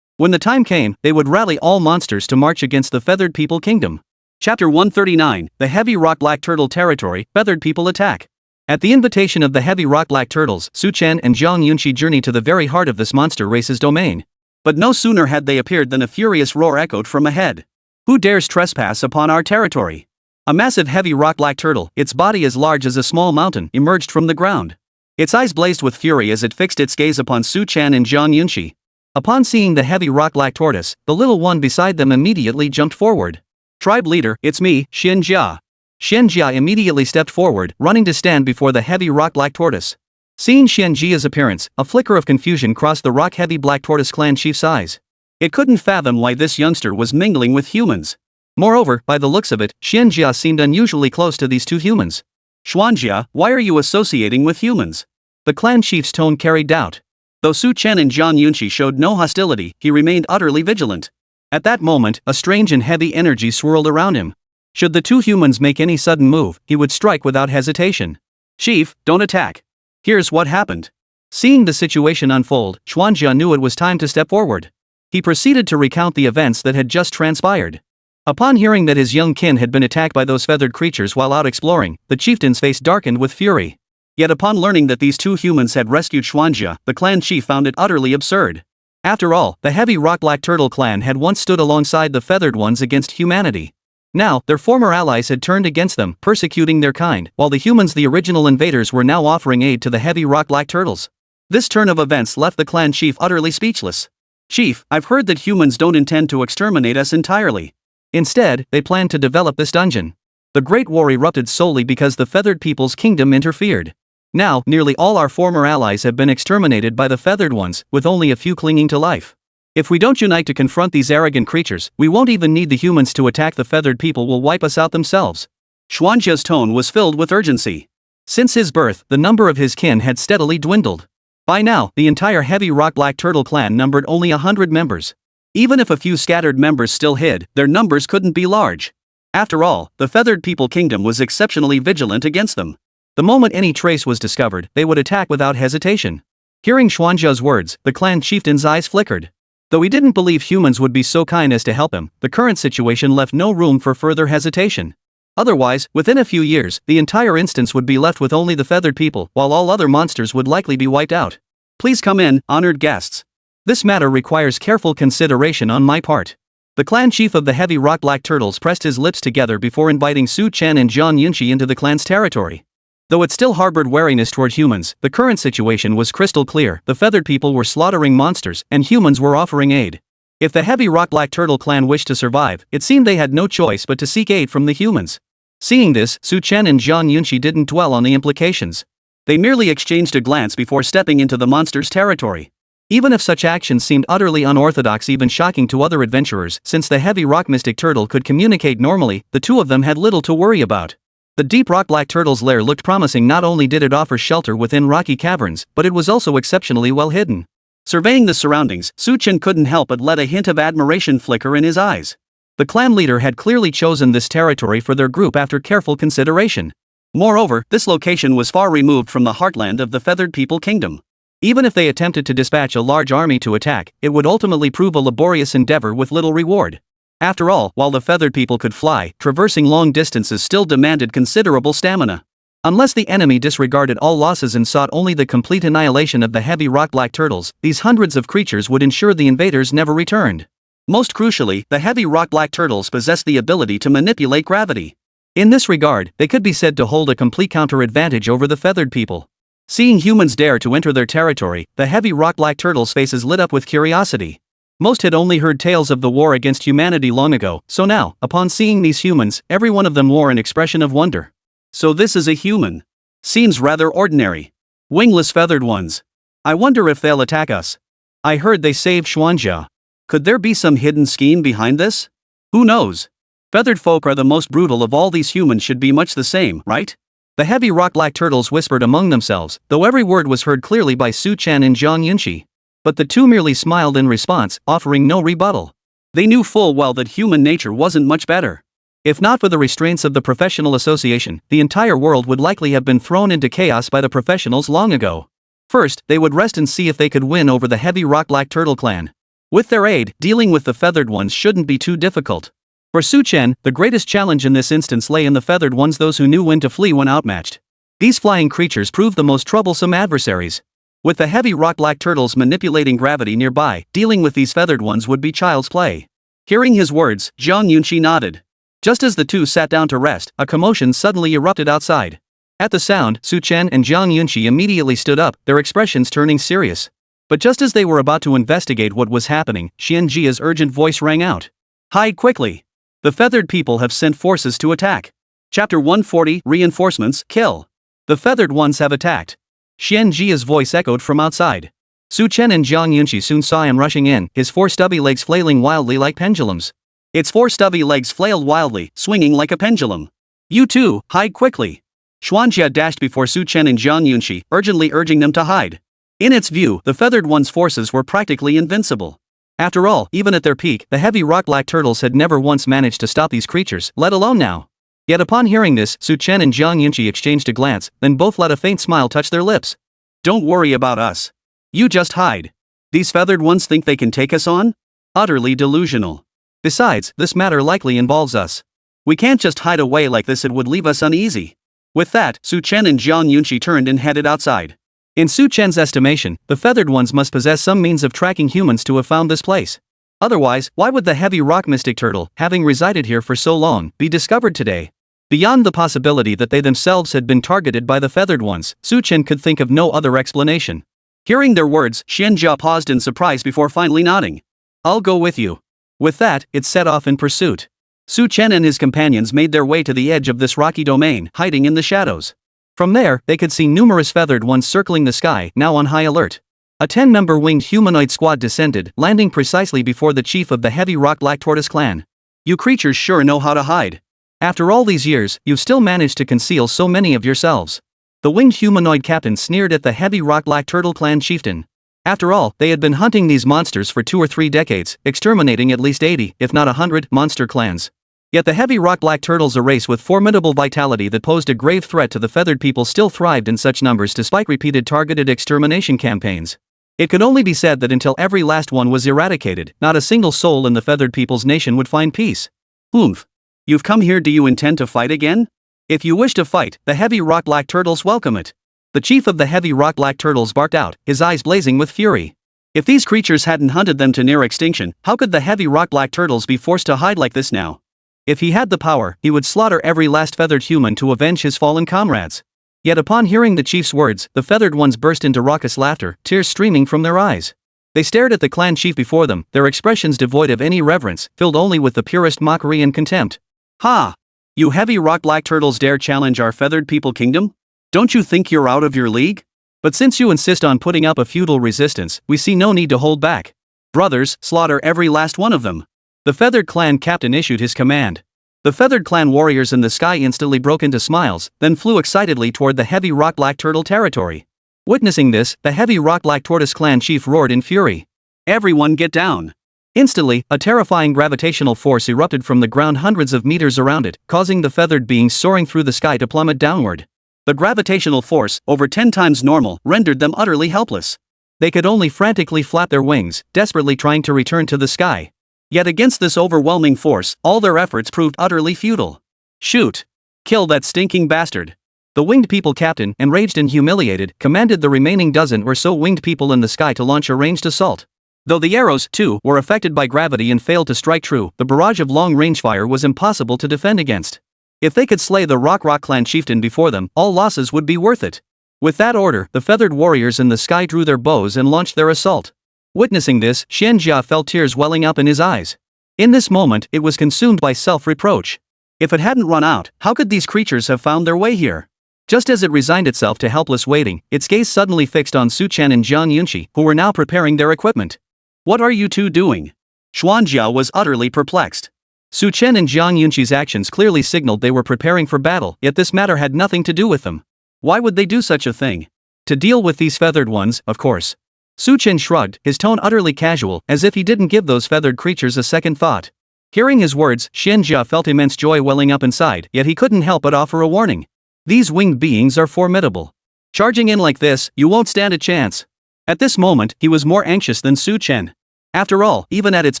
When the time came, they would rally all monsters to march against the Feathered People Kingdom. Chapter 139, The Heavy Rock Black Turtle Territory, Feathered People Attack. At the invitation of the heavy rock black turtles, Chen and Zhang Yunxi journeyed to the very heart of this monster race's domain. But no sooner had they appeared than a furious roar echoed from ahead. Who dares trespass upon our territory? A massive heavy rock black turtle, its body as large as a small mountain, emerged from the ground. Its eyes blazed with fury as it fixed its gaze upon Chen and Zhang Yunxi. Upon seeing the heavy rock black tortoise, the little one beside them immediately jumped forward. Tribe leader, it's me, Xianjia. Xianjia immediately stepped forward, running to stand before the heavy rock black tortoise. Seeing Xianjia's appearance, a flicker of confusion crossed the rock-heavy black tortoise clan chief's eyes. It couldn't fathom why this youngster was mingling with humans. Moreover, by the looks of it, Xianjia seemed unusually close to these two humans. Xuanjia, why are you associating with humans? The clan chief's tone carried doubt. Though Chen and Zhang Yunxi showed no hostility, he remained utterly vigilant. At that moment, a strange and heavy energy swirled around him. Should the two humans make any sudden move, he would strike without hesitation. Chief, don't attack. Here's what happened. Seeing the situation unfold, Xuanjia knew it was time to step forward. He proceeded to recount the events that had just transpired. Upon hearing that his young kin had been attacked by those feathered creatures while out exploring, the chieftain's face darkened with fury. Yet upon learning that these two humans had rescued Xuanjia, the clan chief found it utterly absurd. After all, the heavy rock black turtle clan had once stood alongside the feathered ones against humanity. Now, their former allies had turned against them, persecuting their kind, while the humans, the original invaders, were now offering aid to the heavy rock black turtles. This turn of events left the clan chief utterly speechless. Chief, I've heard that humans don't intend to exterminate us entirely. Instead, they plan to develop this dungeon. The Great War erupted solely because the Feathered People's Kingdom interfered. Now, nearly all our former allies have been exterminated by the feathered ones, with only a few clinging to life. If we don't unite to confront these arrogant creatures, we won't even need the humans to attack. The feathered people will wipe us out themselves. Xuanjia's tone was filled with urgency. Since his birth, the number of his kin had steadily dwindled. By now, the entire heavy rock black turtle clan numbered only 100 members. Even if a few scattered members still hid, their numbers couldn't be large. After all, the Feathered People Kingdom was exceptionally vigilant against them. The moment any trace was discovered, they would attack without hesitation. Hearing Xuanjia's words, the clan chieftain's eyes flickered. Though he didn't believe humans would be so kind as to help him, the current situation left no room for further hesitation. Otherwise, within a few years, the entire instance would be left with only the feathered people, while all other monsters would likely be wiped out. Please come in, honored guests. This matter requires careful consideration on my part. The clan chief of the heavy rock black turtles pressed his lips together before inviting Chen and Zhang Yunxi into the clan's territory. Though it still harbored wariness toward humans, the current situation was crystal clear. The feathered people were slaughtering monsters, and humans were offering aid. If the heavy rock black turtle clan wished to survive, it seemed they had no choice but to seek aid from the humans. Seeing this, Chen and Zhang Yunxi didn't dwell on the implications. They merely exchanged a glance before stepping into the monster's territory. Even if such actions seemed utterly unorthodox, even shocking to other adventurers, since the heavy rock mystic turtle could communicate normally, the two of them had little to worry about. The deep rock black turtle's lair looked promising. Not only did it offer shelter within rocky caverns, but it was also exceptionally well hidden. Surveying the surroundings, Chen couldn't help but let a hint of admiration flicker in his eyes. The clan leader had clearly chosen this territory for their group after careful consideration. Moreover, this location was far removed from the heartland of the Feathered People Kingdom. Even if they attempted to dispatch a large army to attack, it would ultimately prove a laborious endeavor with little reward. After all, while the feathered people could fly, traversing long distances still demanded considerable stamina. Unless the enemy disregarded all losses and sought only the complete annihilation of the heavy rock black turtles, these hundreds of creatures would ensure the invaders never returned. Most crucially, the heavy rock black turtles possessed the ability to manipulate gravity. In this regard, they could be said to hold a complete counter-advantage over the feathered people. Seeing humans dare to enter their territory, the heavy rock black turtles' faces lit up with curiosity. Most had only heard tales of the war against humanity long ago, so now, upon seeing these humans, every one of them wore an expression of wonder. So this is a human. Seems rather ordinary. Wingless feathered ones. I wonder if they'll attack us. I heard they saved Xuanjia. Could there be some hidden scheme behind this? Who knows? Feathered folk are the most brutal of all, these humans should be much the same, right? The heavy rock-black turtles whispered among themselves, though every word was heard clearly by Su Chen and Zhang Yunqi. But the two merely smiled in response, offering no rebuttal. They knew full well that human nature wasn't much better. If not for the restraints of the professional association, the entire world would likely have been thrown into chaos by the professionals long ago. First, they would rest and see if they could win over the heavy rock-black turtle clan. With their aid, dealing with the feathered ones shouldn't be too difficult. For Su Chen, the greatest challenge in this instance lay in the feathered ones, those who knew when to flee when outmatched. These flying creatures proved the most troublesome adversaries. With the heavy rock-black turtles manipulating gravity nearby, dealing with these feathered ones would be child's play. Hearing his words, Zhang Yunqi nodded. Just as the two sat down to rest, a commotion suddenly erupted outside. At the sound, Su Chen and Zhang Yunqi immediately stood up, their expressions turning serious. But just as they were about to investigate what was happening, Xianjia's urgent voice rang out. Hide quickly! The feathered people have sent forces to attack. Chapter 140, Reinforcements, Kill. The feathered ones have attacked. Xianjia's voice echoed from outside. Su Chen and Zhang Yunqi soon saw him rushing in, his four stubby legs flailing wildly like pendulums. Its four stubby legs flailed wildly, swinging like a pendulum. You too, hide quickly! Xuanjia dashed before Su Chen and Zhang Yunqi, urgently urging them to hide. In its view, the feathered one's forces were practically invincible. After all, even at their peak, the heavy rock-black turtles had never once managed to stop these creatures, let alone now. Yet upon hearing this, Su Chen and Zhang Yunqi exchanged a glance, then both let a faint smile touch their lips. Don't worry about us. You just hide. These feathered ones think they can take us on? Utterly delusional. Besides, this matter likely involves us. We can't just hide away like this, it would leave us uneasy. With that, Su Chen and Zhang Yunqi turned and headed outside. In Su Chen's estimation, the feathered ones must possess some means of tracking humans to have found this place. Otherwise, why would the heavy rock mystic turtle, having resided here for so long, be discovered today? Beyond the possibility that they themselves had been targeted by the feathered ones, Su Chen could think of no other explanation. Hearing their words, Xianjia paused in surprise before finally nodding. I'll go with you. With that, it set off in pursuit. Su Chen and his companions made their way to the edge of this rocky domain, hiding in the shadows. From there, they could see numerous feathered ones circling the sky, now on high alert. A 10-member winged humanoid squad descended, landing precisely before the chief of the heavy rock-black tortoise clan. You creatures sure know how to hide. After all these years, you've still managed to conceal so many of yourselves. The winged humanoid captain sneered at the heavy rock-black turtle clan chieftain. After all, they had been hunting these monsters for 2 or 3 decades, exterminating at least 80, if not 100, monster clans. Yet the heavy rock-black turtles, a race with formidable vitality that posed a grave threat to the feathered people, still thrived in such numbers despite repeated targeted extermination campaigns. It could only be said that until every last one was eradicated, not a single soul in the feathered people's nation would find peace. Oomph. You've come here, do you intend to fight again? If you wish to fight, the heavy rock-black turtles welcome it. The chief of the heavy rock-black turtles barked out, his eyes blazing with fury. If these creatures hadn't hunted them to near extinction, how could the heavy rock-black turtles be forced to hide like this now? If he had the power, he would slaughter every last feathered human to avenge his fallen comrades. Yet upon hearing the chief's words, the feathered ones burst into raucous laughter, tears streaming from their eyes. They stared at the clan chief before them, their expressions devoid of any reverence, filled only with the purest mockery and contempt. Ha! You heavy rock-black turtles dare challenge our feathered people kingdom? Don't you think you're out of your league? But since you insist on putting up a futile resistance, we see no need to hold back. Brothers, slaughter every last one of them. The feathered clan captain issued his command. The feathered clan warriors in the sky instantly broke into smiles, then flew excitedly toward the heavy rock-black turtle territory. Witnessing this, the heavy rock-black tortoise clan chief roared in fury. Everyone get down! Instantly, a terrifying gravitational force erupted from the ground hundreds of meters around it, causing the feathered beings soaring through the sky to plummet downward. The gravitational force, over 10 times normal, rendered them utterly helpless. They could only frantically flap their wings, desperately trying to return to the sky. Yet against this overwhelming force, all their efforts proved utterly futile. Shoot! Kill that stinking bastard! The winged people captain, enraged and humiliated, commanded the remaining dozen or so winged people in the sky to launch a ranged assault. Though the arrows, too, were affected by gravity and failed to strike true, the barrage of long-range fire was impossible to defend against. If they could slay the Rock clan chieftain before them, all losses would be worth it. With that order, the feathered warriors in the sky drew their bows and launched their assault. Witnessing this, Xianjia felt tears welling up in his eyes. In this moment, it was consumed by self-reproach. If it hadn't run out, how could these creatures have found their way here? Just as it resigned itself to helpless waiting, its gaze suddenly fixed on Su Chen and Zhang Yunqi, who were now preparing their equipment. "What are you two doing?" Xuanjia was utterly perplexed. Su Chen and Zhang Yunqi's actions clearly signaled they were preparing for battle, yet this matter had nothing to do with them. Why would they do such a thing? To deal with these feathered ones, of course. Su Chen shrugged, his tone utterly casual, as if he didn't give those feathered creatures a second thought. Hearing his words, Xianjia felt immense joy welling up inside, yet he couldn't help but offer a warning. "These winged beings are formidable. Charging in like this, you won't stand a chance." At this moment, he was more anxious than Su Chen. After all, even at its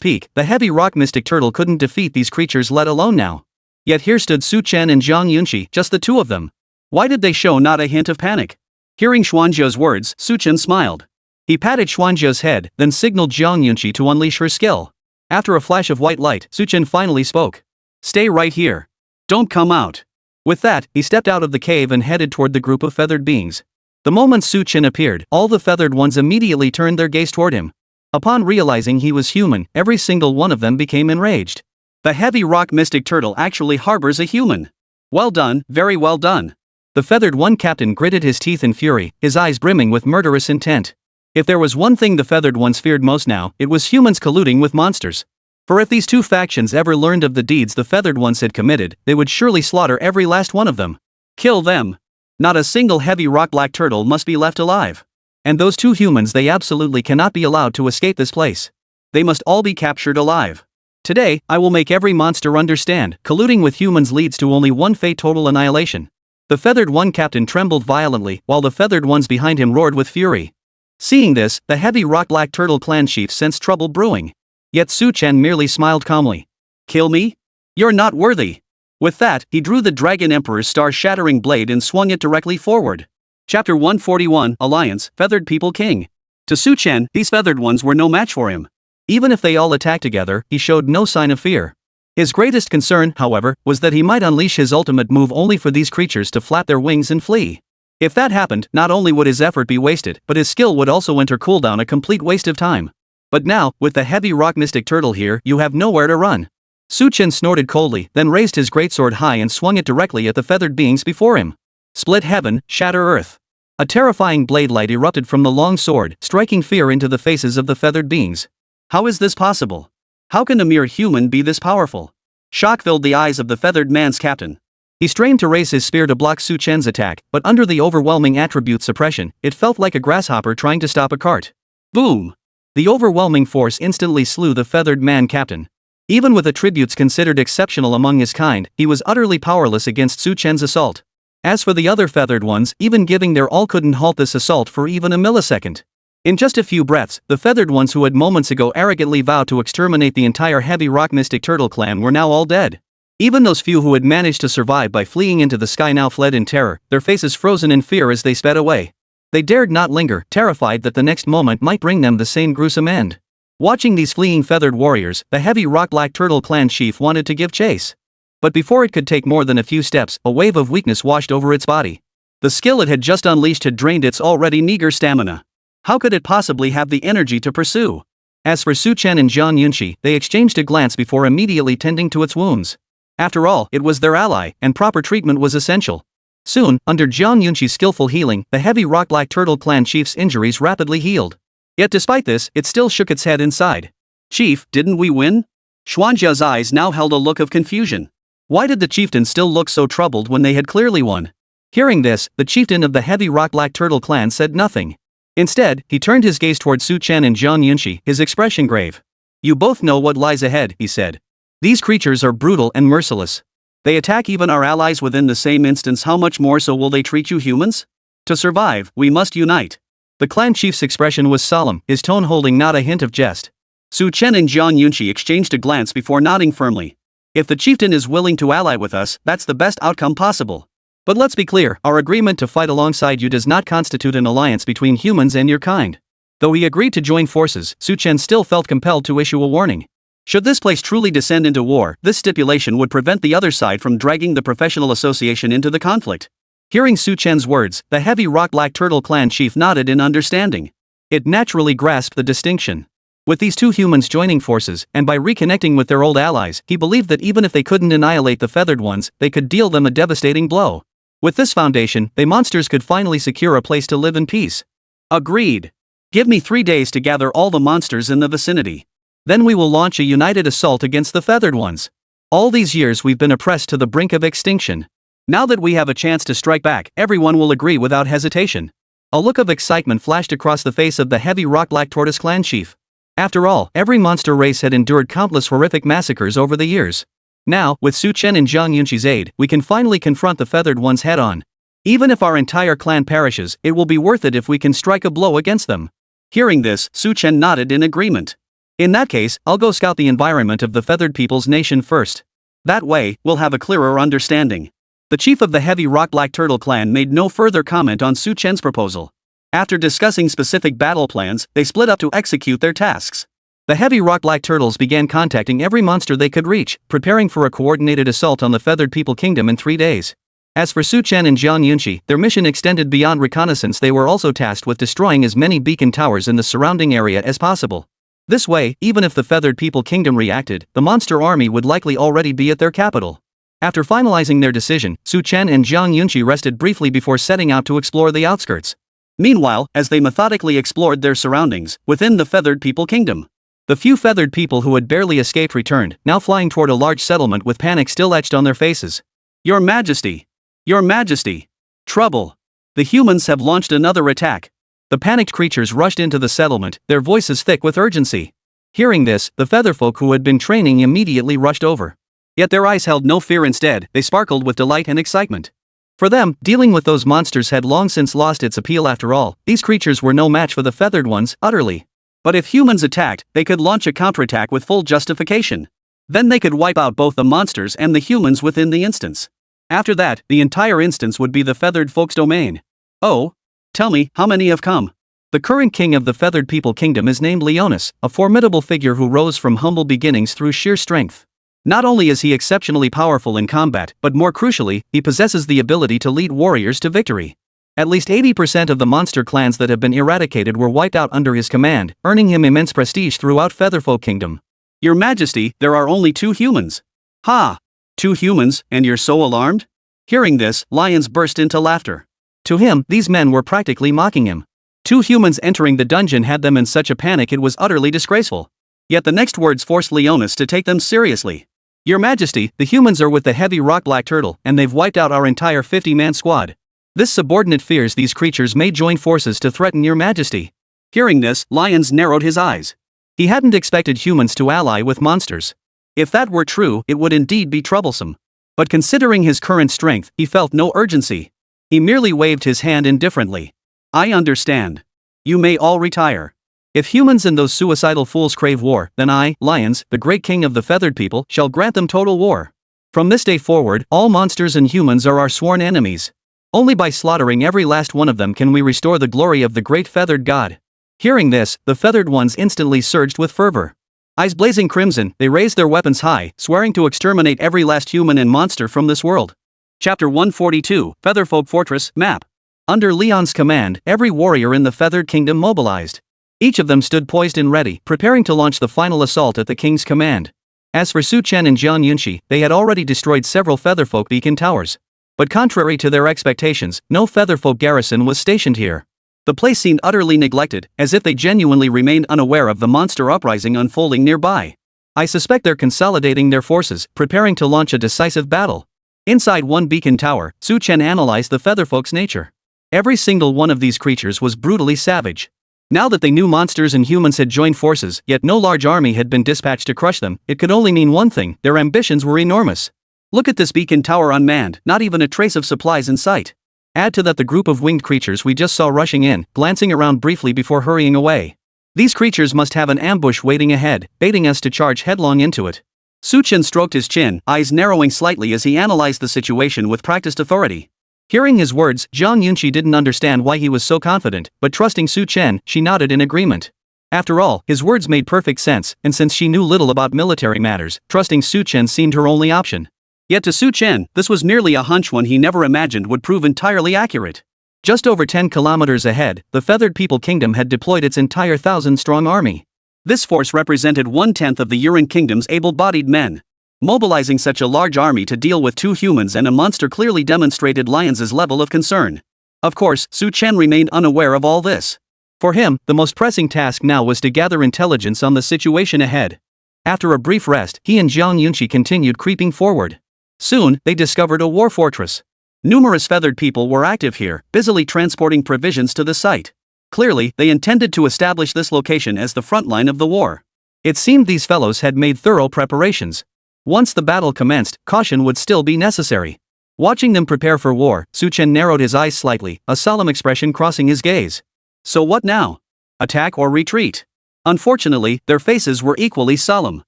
peak, the heavy rock mystic turtle couldn't defeat these creatures, let alone now. Yet here stood Su Chen and Zhang Yunqi, just the two of them. Why did they show not a hint of panic? Hearing Xuanjia's words, Su Chen smiled. He patted Xuanjia's head, then signaled Zhang Yunqi to unleash her skill. After a flash of white light, Su Chen finally spoke. "Stay right here. Don't come out." With that, he stepped out of the cave and headed toward the group of feathered beings. The moment Su Chen appeared, all the feathered ones immediately turned their gaze toward him. Upon realizing he was human, every single one of them became enraged. The heavy rock mystic turtle actually harbors a human. Well done, very well done. The feathered one captain gritted his teeth in fury, his eyes brimming with murderous intent. If there was one thing the feathered ones feared most now, it was humans colluding with monsters. For if these two factions ever learned of the deeds the feathered ones had committed, they would surely slaughter every last one of them. Kill them. Not a single heavy rock black turtle must be left alive. And those two humans, they absolutely cannot be allowed to escape this place. They must all be captured alive. Today, I will make every monster understand, colluding with humans leads to only one fate: total annihilation. The feathered one captain trembled violently, while the feathered ones behind him roared with fury. Seeing this, the heavy rock black turtle clan chief sensed trouble brewing. Yet Su Chen merely smiled calmly. "Kill me? You're not worthy." With that, he drew the Dragon Emperor's star-shattering blade and swung it directly forward. Chapter 141, Alliance, Feathered People King. To Su Chen, these feathered ones were no match for him. Even if they all attacked together, he showed no sign of fear. His greatest concern, however, was that he might unleash his ultimate move only for these creatures to flap their wings and flee. If that happened, not only would his effort be wasted, but his skill would also enter cooldown, a complete waste of time. But now, with the heavy rock mystic turtle here, you have nowhere to run. Su Chen snorted coldly, then raised his greatsword high and swung it directly at the feathered beings before him. Split heaven, shatter earth. A terrifying blade light erupted from the long sword, striking fear into the faces of the feathered beings. How is this possible? How can a mere human be this powerful? Shock filled the eyes of the feathered man's captain. He strained to raise his spear to block Su Chen's attack, but under the overwhelming attribute suppression, it felt like a grasshopper trying to stop a cart. Boom! The overwhelming force instantly slew the feathered man captain. Even with attributes considered exceptional among his kind, he was utterly powerless against Su Chen's assault. As for the other feathered ones, even giving their all couldn't halt this assault for even a millisecond. In just a few breaths, the feathered ones who had moments ago arrogantly vowed to exterminate the entire heavy rock mystic turtle clan were now all dead. Even those few who had managed to survive by fleeing into the sky now fled in terror, their faces frozen in fear as they sped away. They dared not linger, terrified that the next moment might bring them the same gruesome end. Watching these fleeing feathered warriors, the heavy rock black turtle clan chief wanted to give chase. But before it could take more than a few steps, a wave of weakness washed over its body. The skill it had just unleashed had drained its already meager stamina. How could it possibly have the energy to pursue? As for Su Chen and Zhang Yunqi, they exchanged a glance before immediately tending to its wounds. After all, it was their ally, and proper treatment was essential. Soon, under Zhang Yunqi's skillful healing, the heavy rock black turtle clan chief's injuries rapidly healed. Yet despite this, it still shook its head inside. "Chief, didn't we win?" Xuanjia's eyes now held a look of confusion. Why did the chieftain still look so troubled when they had clearly won? Hearing this, the chieftain of the heavy rock black turtle clan said nothing. Instead, he turned his gaze toward Su Chen and Zhang Yunqi, his expression grave. "You both know what lies ahead," he said. "These creatures are brutal and merciless. They attack even our allies within the same instance. How much more so will they treat you humans? To survive, we must unite." The clan chief's expression was solemn, his tone holding not a hint of jest. Su Chen and Zhang Yunqi exchanged a glance before nodding firmly. "If the chieftain is willing to ally with us, that's the best outcome possible. But let's be clear, our agreement to fight alongside you does not constitute an alliance between humans and your kind." Though he agreed to join forces, Su Chen still felt compelled to issue a warning. Should this place truly descend into war, this stipulation would prevent the other side from dragging the professional association into the conflict. Hearing Su Chen's words, the heavy rock black turtle clan chief nodded in understanding. It naturally grasped the distinction. With these two humans joining forces, and by reconnecting with their old allies, he believed that even if they couldn't annihilate the feathered ones, they could deal them a devastating blow. With this foundation, they monsters could finally secure a place to live in peace. Agreed. Give me 3 days to gather all the monsters in the vicinity. Then we will launch a united assault against the feathered ones. All these years we've been oppressed to the brink of extinction. Now that we have a chance to strike back, everyone will agree without hesitation. A look of excitement flashed across the face of the heavy rock black tortoise clan chief. After all, every monster race had endured countless horrific massacres over the years. Now, with Su Chen and Zhang Yunqi's aid, we can finally confront the feathered ones head-on. Even if our entire clan perishes, it will be worth it if we can strike a blow against them. Hearing this, Su Chen nodded in agreement. In that case, I'll go scout the environment of the feathered people's nation first. That way, we'll have a clearer understanding. The chief of the heavy rock black turtle clan made no further comment on Su Chen's proposal. After discussing specific battle plans, they split up to execute their tasks. The heavy rock black turtles began contacting every monster they could reach, preparing for a coordinated assault on the feathered people kingdom in 3 days. As for Su Chen and Zhang Yunqi, their mission extended beyond reconnaissance. They were also tasked with destroying as many beacon towers in the surrounding area as possible. This way, even if the feathered people kingdom reacted, the monster army would likely already be at their capital. After finalizing their decision, Su Chen and Zhang Yunqi rested briefly before setting out to explore the outskirts. Meanwhile, as they methodically explored their surroundings, within the feathered people kingdom, the few feathered people who had barely escaped returned, now flying toward a large settlement with panic still etched on their faces. Your Majesty! Your Majesty! Trouble! The humans have launched another attack. The panicked creatures rushed into the settlement, their voices thick with urgency. Hearing this, the featherfolk who had been training immediately rushed over. Yet their eyes held no fear. Instead, they sparkled with delight and excitement. For them, dealing with those monsters had long since lost its appeal. After all, these creatures were no match for the feathered ones, utterly. But if humans attacked, they could launch a counterattack with full justification. Then they could wipe out both the monsters and the humans within the instance. After that, the entire instance would be the feathered folk's domain. Oh? Tell me, how many have come? The current king of the feathered people kingdom is named Leonis, a formidable figure who rose from humble beginnings through sheer strength. Not only is he exceptionally powerful in combat, but more crucially, he possesses the ability to lead warriors to victory. At least 80% of the monster clans that have been eradicated were wiped out under his command, earning him immense prestige throughout Featherfolk Kingdom. Your Majesty, there are only 2 humans. Ha! 2 humans, and you're so alarmed? Hearing this, Lions burst into laughter. To him, these men were practically mocking him. 2 humans entering the dungeon had them in such a panic it was utterly disgraceful. Yet the next words forced Leonis to take them seriously. Your Majesty, the humans are with the heavy rock black turtle, and they've wiped out our entire 50-man squad. This subordinate fears these creatures may join forces to threaten Your Majesty. Hearing this, Lions narrowed his eyes. He hadn't expected humans to ally with monsters. If that were true, it would indeed be troublesome. But considering his current strength, he felt no urgency. He merely waved his hand indifferently. I understand. You may all retire. If humans and those suicidal fools crave war, then I, Lions, the great king of the feathered people, shall grant them total war. From this day forward, all monsters and humans are our sworn enemies. Only by slaughtering every last one of them can we restore the glory of the great feathered god. Hearing this, the feathered ones instantly surged with fervor. Eyes blazing crimson, they raised their weapons high, swearing to exterminate every last human and monster from this world. Chapter 142, Featherfolk Fortress, Map. Under Leon's command, every warrior in the Feathered Kingdom mobilized. Each of them stood poised and ready, preparing to launch the final assault at the king's command. As for Su Chen and Zhang Yunqi, they had already destroyed several Featherfolk beacon towers. But contrary to their expectations, no Featherfolk garrison was stationed here. The place seemed utterly neglected, as if they genuinely remained unaware of the monster uprising unfolding nearby. I suspect they're consolidating their forces, preparing to launch a decisive battle. Inside one beacon tower, Su Chen analyzed the Featherfolk's nature. Every single one of these creatures was brutally savage. Now that they knew monsters and humans had joined forces, yet no large army had been dispatched to crush them, it could only mean one thing: their ambitions were enormous. Look at this beacon tower unmanned, not even a trace of supplies in sight. Add to that the group of winged creatures we just saw rushing in, glancing around briefly before hurrying away. These creatures must have an ambush waiting ahead, baiting us to charge headlong into it. Su Chen stroked his chin, eyes narrowing slightly as he analyzed the situation with practiced authority. Hearing his words, Zhang Yunqi didn't understand why he was so confident, but trusting Su Chen, she nodded in agreement. After all, his words made perfect sense, and since she knew little about military matters, trusting Su Chen seemed her only option. Yet to Su Chen, this was merely a hunch one he never imagined would prove entirely accurate. Just over 10 kilometers ahead, the Feathered People Kingdom had deployed its entire 1,000-strong army. This force represented 1/10 of the Uran Kingdom's able-bodied men. Mobilizing such a large army to deal with 2 humans and a monster clearly demonstrated Lions' level of concern. Of course, Chen remained unaware of all this. For him, the most pressing task now was to gather intelligence on the situation ahead. After a brief rest, he and Zhang Yunqi continued creeping forward. Soon, they discovered a war fortress. Numerous feathered people were active here, busily transporting provisions to the site. Clearly, they intended to establish this location as the front line of the war. It seemed these fellows had made thorough preparations. Once the battle commenced, caution would still be necessary. Watching them prepare for war, Chen narrowed his eyes slightly, a solemn expression crossing his gaze. So what now? Attack or retreat? Unfortunately, their faces were equally solemn.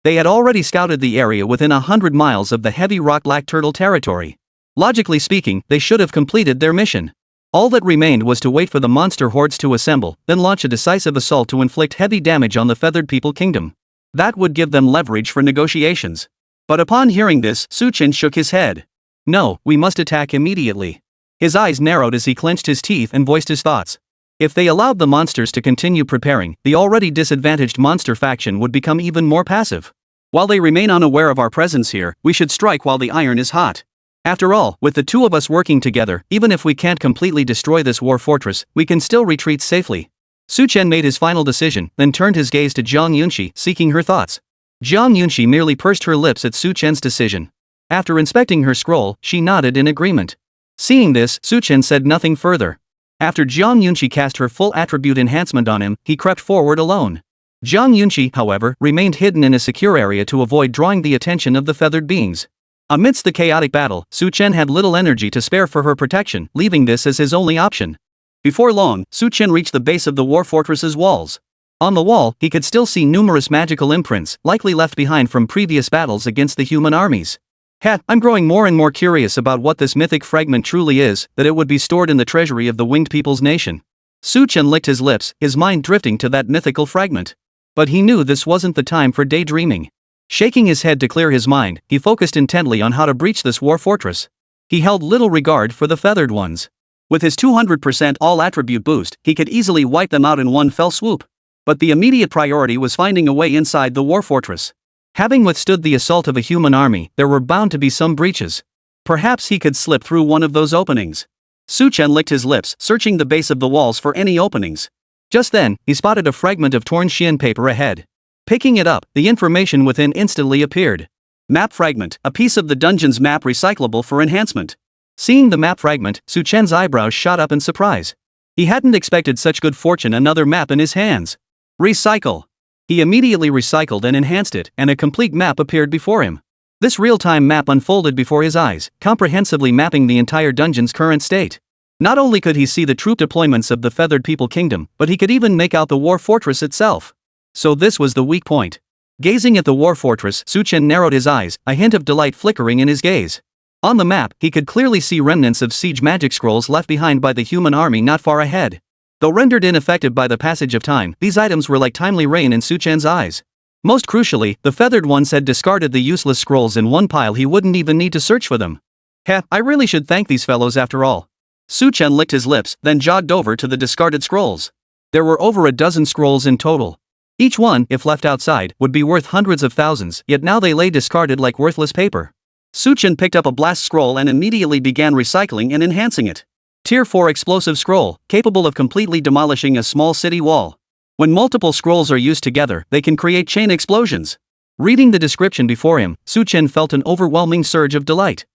They had already scouted the area within 100 miles of the heavy rock black turtle territory. Logically speaking, they should have completed their mission. All that remained was to wait for the monster hordes to assemble, then launch a decisive assault to inflict heavy damage on the feathered people kingdom. That would give them leverage for negotiations. But upon hearing this, Chen shook his head. No, we must attack immediately. His eyes narrowed as he clenched his teeth and voiced his thoughts. If they allowed the monsters to continue preparing, the already disadvantaged monster faction would become even more passive. While they remain unaware of our presence here, we should strike while the iron is hot. After all, with the 2 of us working together, even if we can't completely destroy this war fortress, we can still retreat safely. Chen made his final decision, then turned his gaze to Zhang Yunqi, seeking her thoughts. Zhang Yunqi merely pursed her lips at Chen's decision. After inspecting her scroll, she nodded in agreement. Seeing this, Chen said nothing further. After Zhang Yunqi cast her full attribute enhancement on him, he crept forward alone. Zhang Yunqi, however, remained hidden in a secure area to avoid drawing the attention of the feathered beings. Amidst the chaotic battle, Chen had little energy to spare for her protection, leaving this as his only option. Before long, Chen reached the base of the war fortress's walls. On the wall, he could still see numerous magical imprints, likely left behind from previous battles against the human armies. I'm growing more and more curious about what this mythic fragment truly is, that it would be stored in the treasury of the winged people's nation. Chen licked his lips, his mind drifting to that mythical fragment. But he knew this wasn't the time for daydreaming. Shaking his head to clear his mind, he focused intently on how to breach this war fortress. He held little regard for the feathered ones. With his 200% all-attribute boost, he could easily wipe them out in one fell swoop. But the immediate priority was finding a way inside the war fortress. Having withstood the assault of a human army, there were bound to be some breaches. Perhaps he could slip through one of those openings. Chen licked his lips, searching the base of the walls for any openings. Just then, he spotted a fragment of torn Xian paper ahead. Picking it up, the information within instantly appeared. Map fragment, a piece of the dungeon's map recyclable for enhancement. Seeing the map fragment, Chen's eyebrows shot up in surprise. He hadn't expected such good fortune, another map in his hands. Recycle. He immediately recycled and enhanced it, and a complete map appeared before him. This real-time map unfolded before his eyes, comprehensively mapping the entire dungeon's current state. Not only could he see the troop deployments of the Feathered People Kingdom, but he could even make out the war fortress itself. So this was the weak point. Gazing at the war fortress, Chen narrowed his eyes, a hint of delight flickering in his gaze. On the map, he could clearly see remnants of siege magic scrolls left behind by the human army not far ahead. Though rendered ineffective by the passage of time, these items were like timely rain in Chen's eyes. Most crucially, the feathered ones had discarded the useless scrolls in one pile. He wouldn't even need to search for them. I really should thank these fellows after all. Chen licked his lips, then jogged over to the discarded scrolls. There were over a dozen scrolls in total. Each one, if left outside, would be worth hundreds of thousands, yet now they lay discarded like worthless paper. Chen picked up a blast scroll and immediately began recycling and enhancing it. Tier 4 explosive scroll, capable of completely demolishing a small city wall. When multiple scrolls are used together, they can create chain explosions. Reading the description before him, Chen felt an overwhelming surge of delight.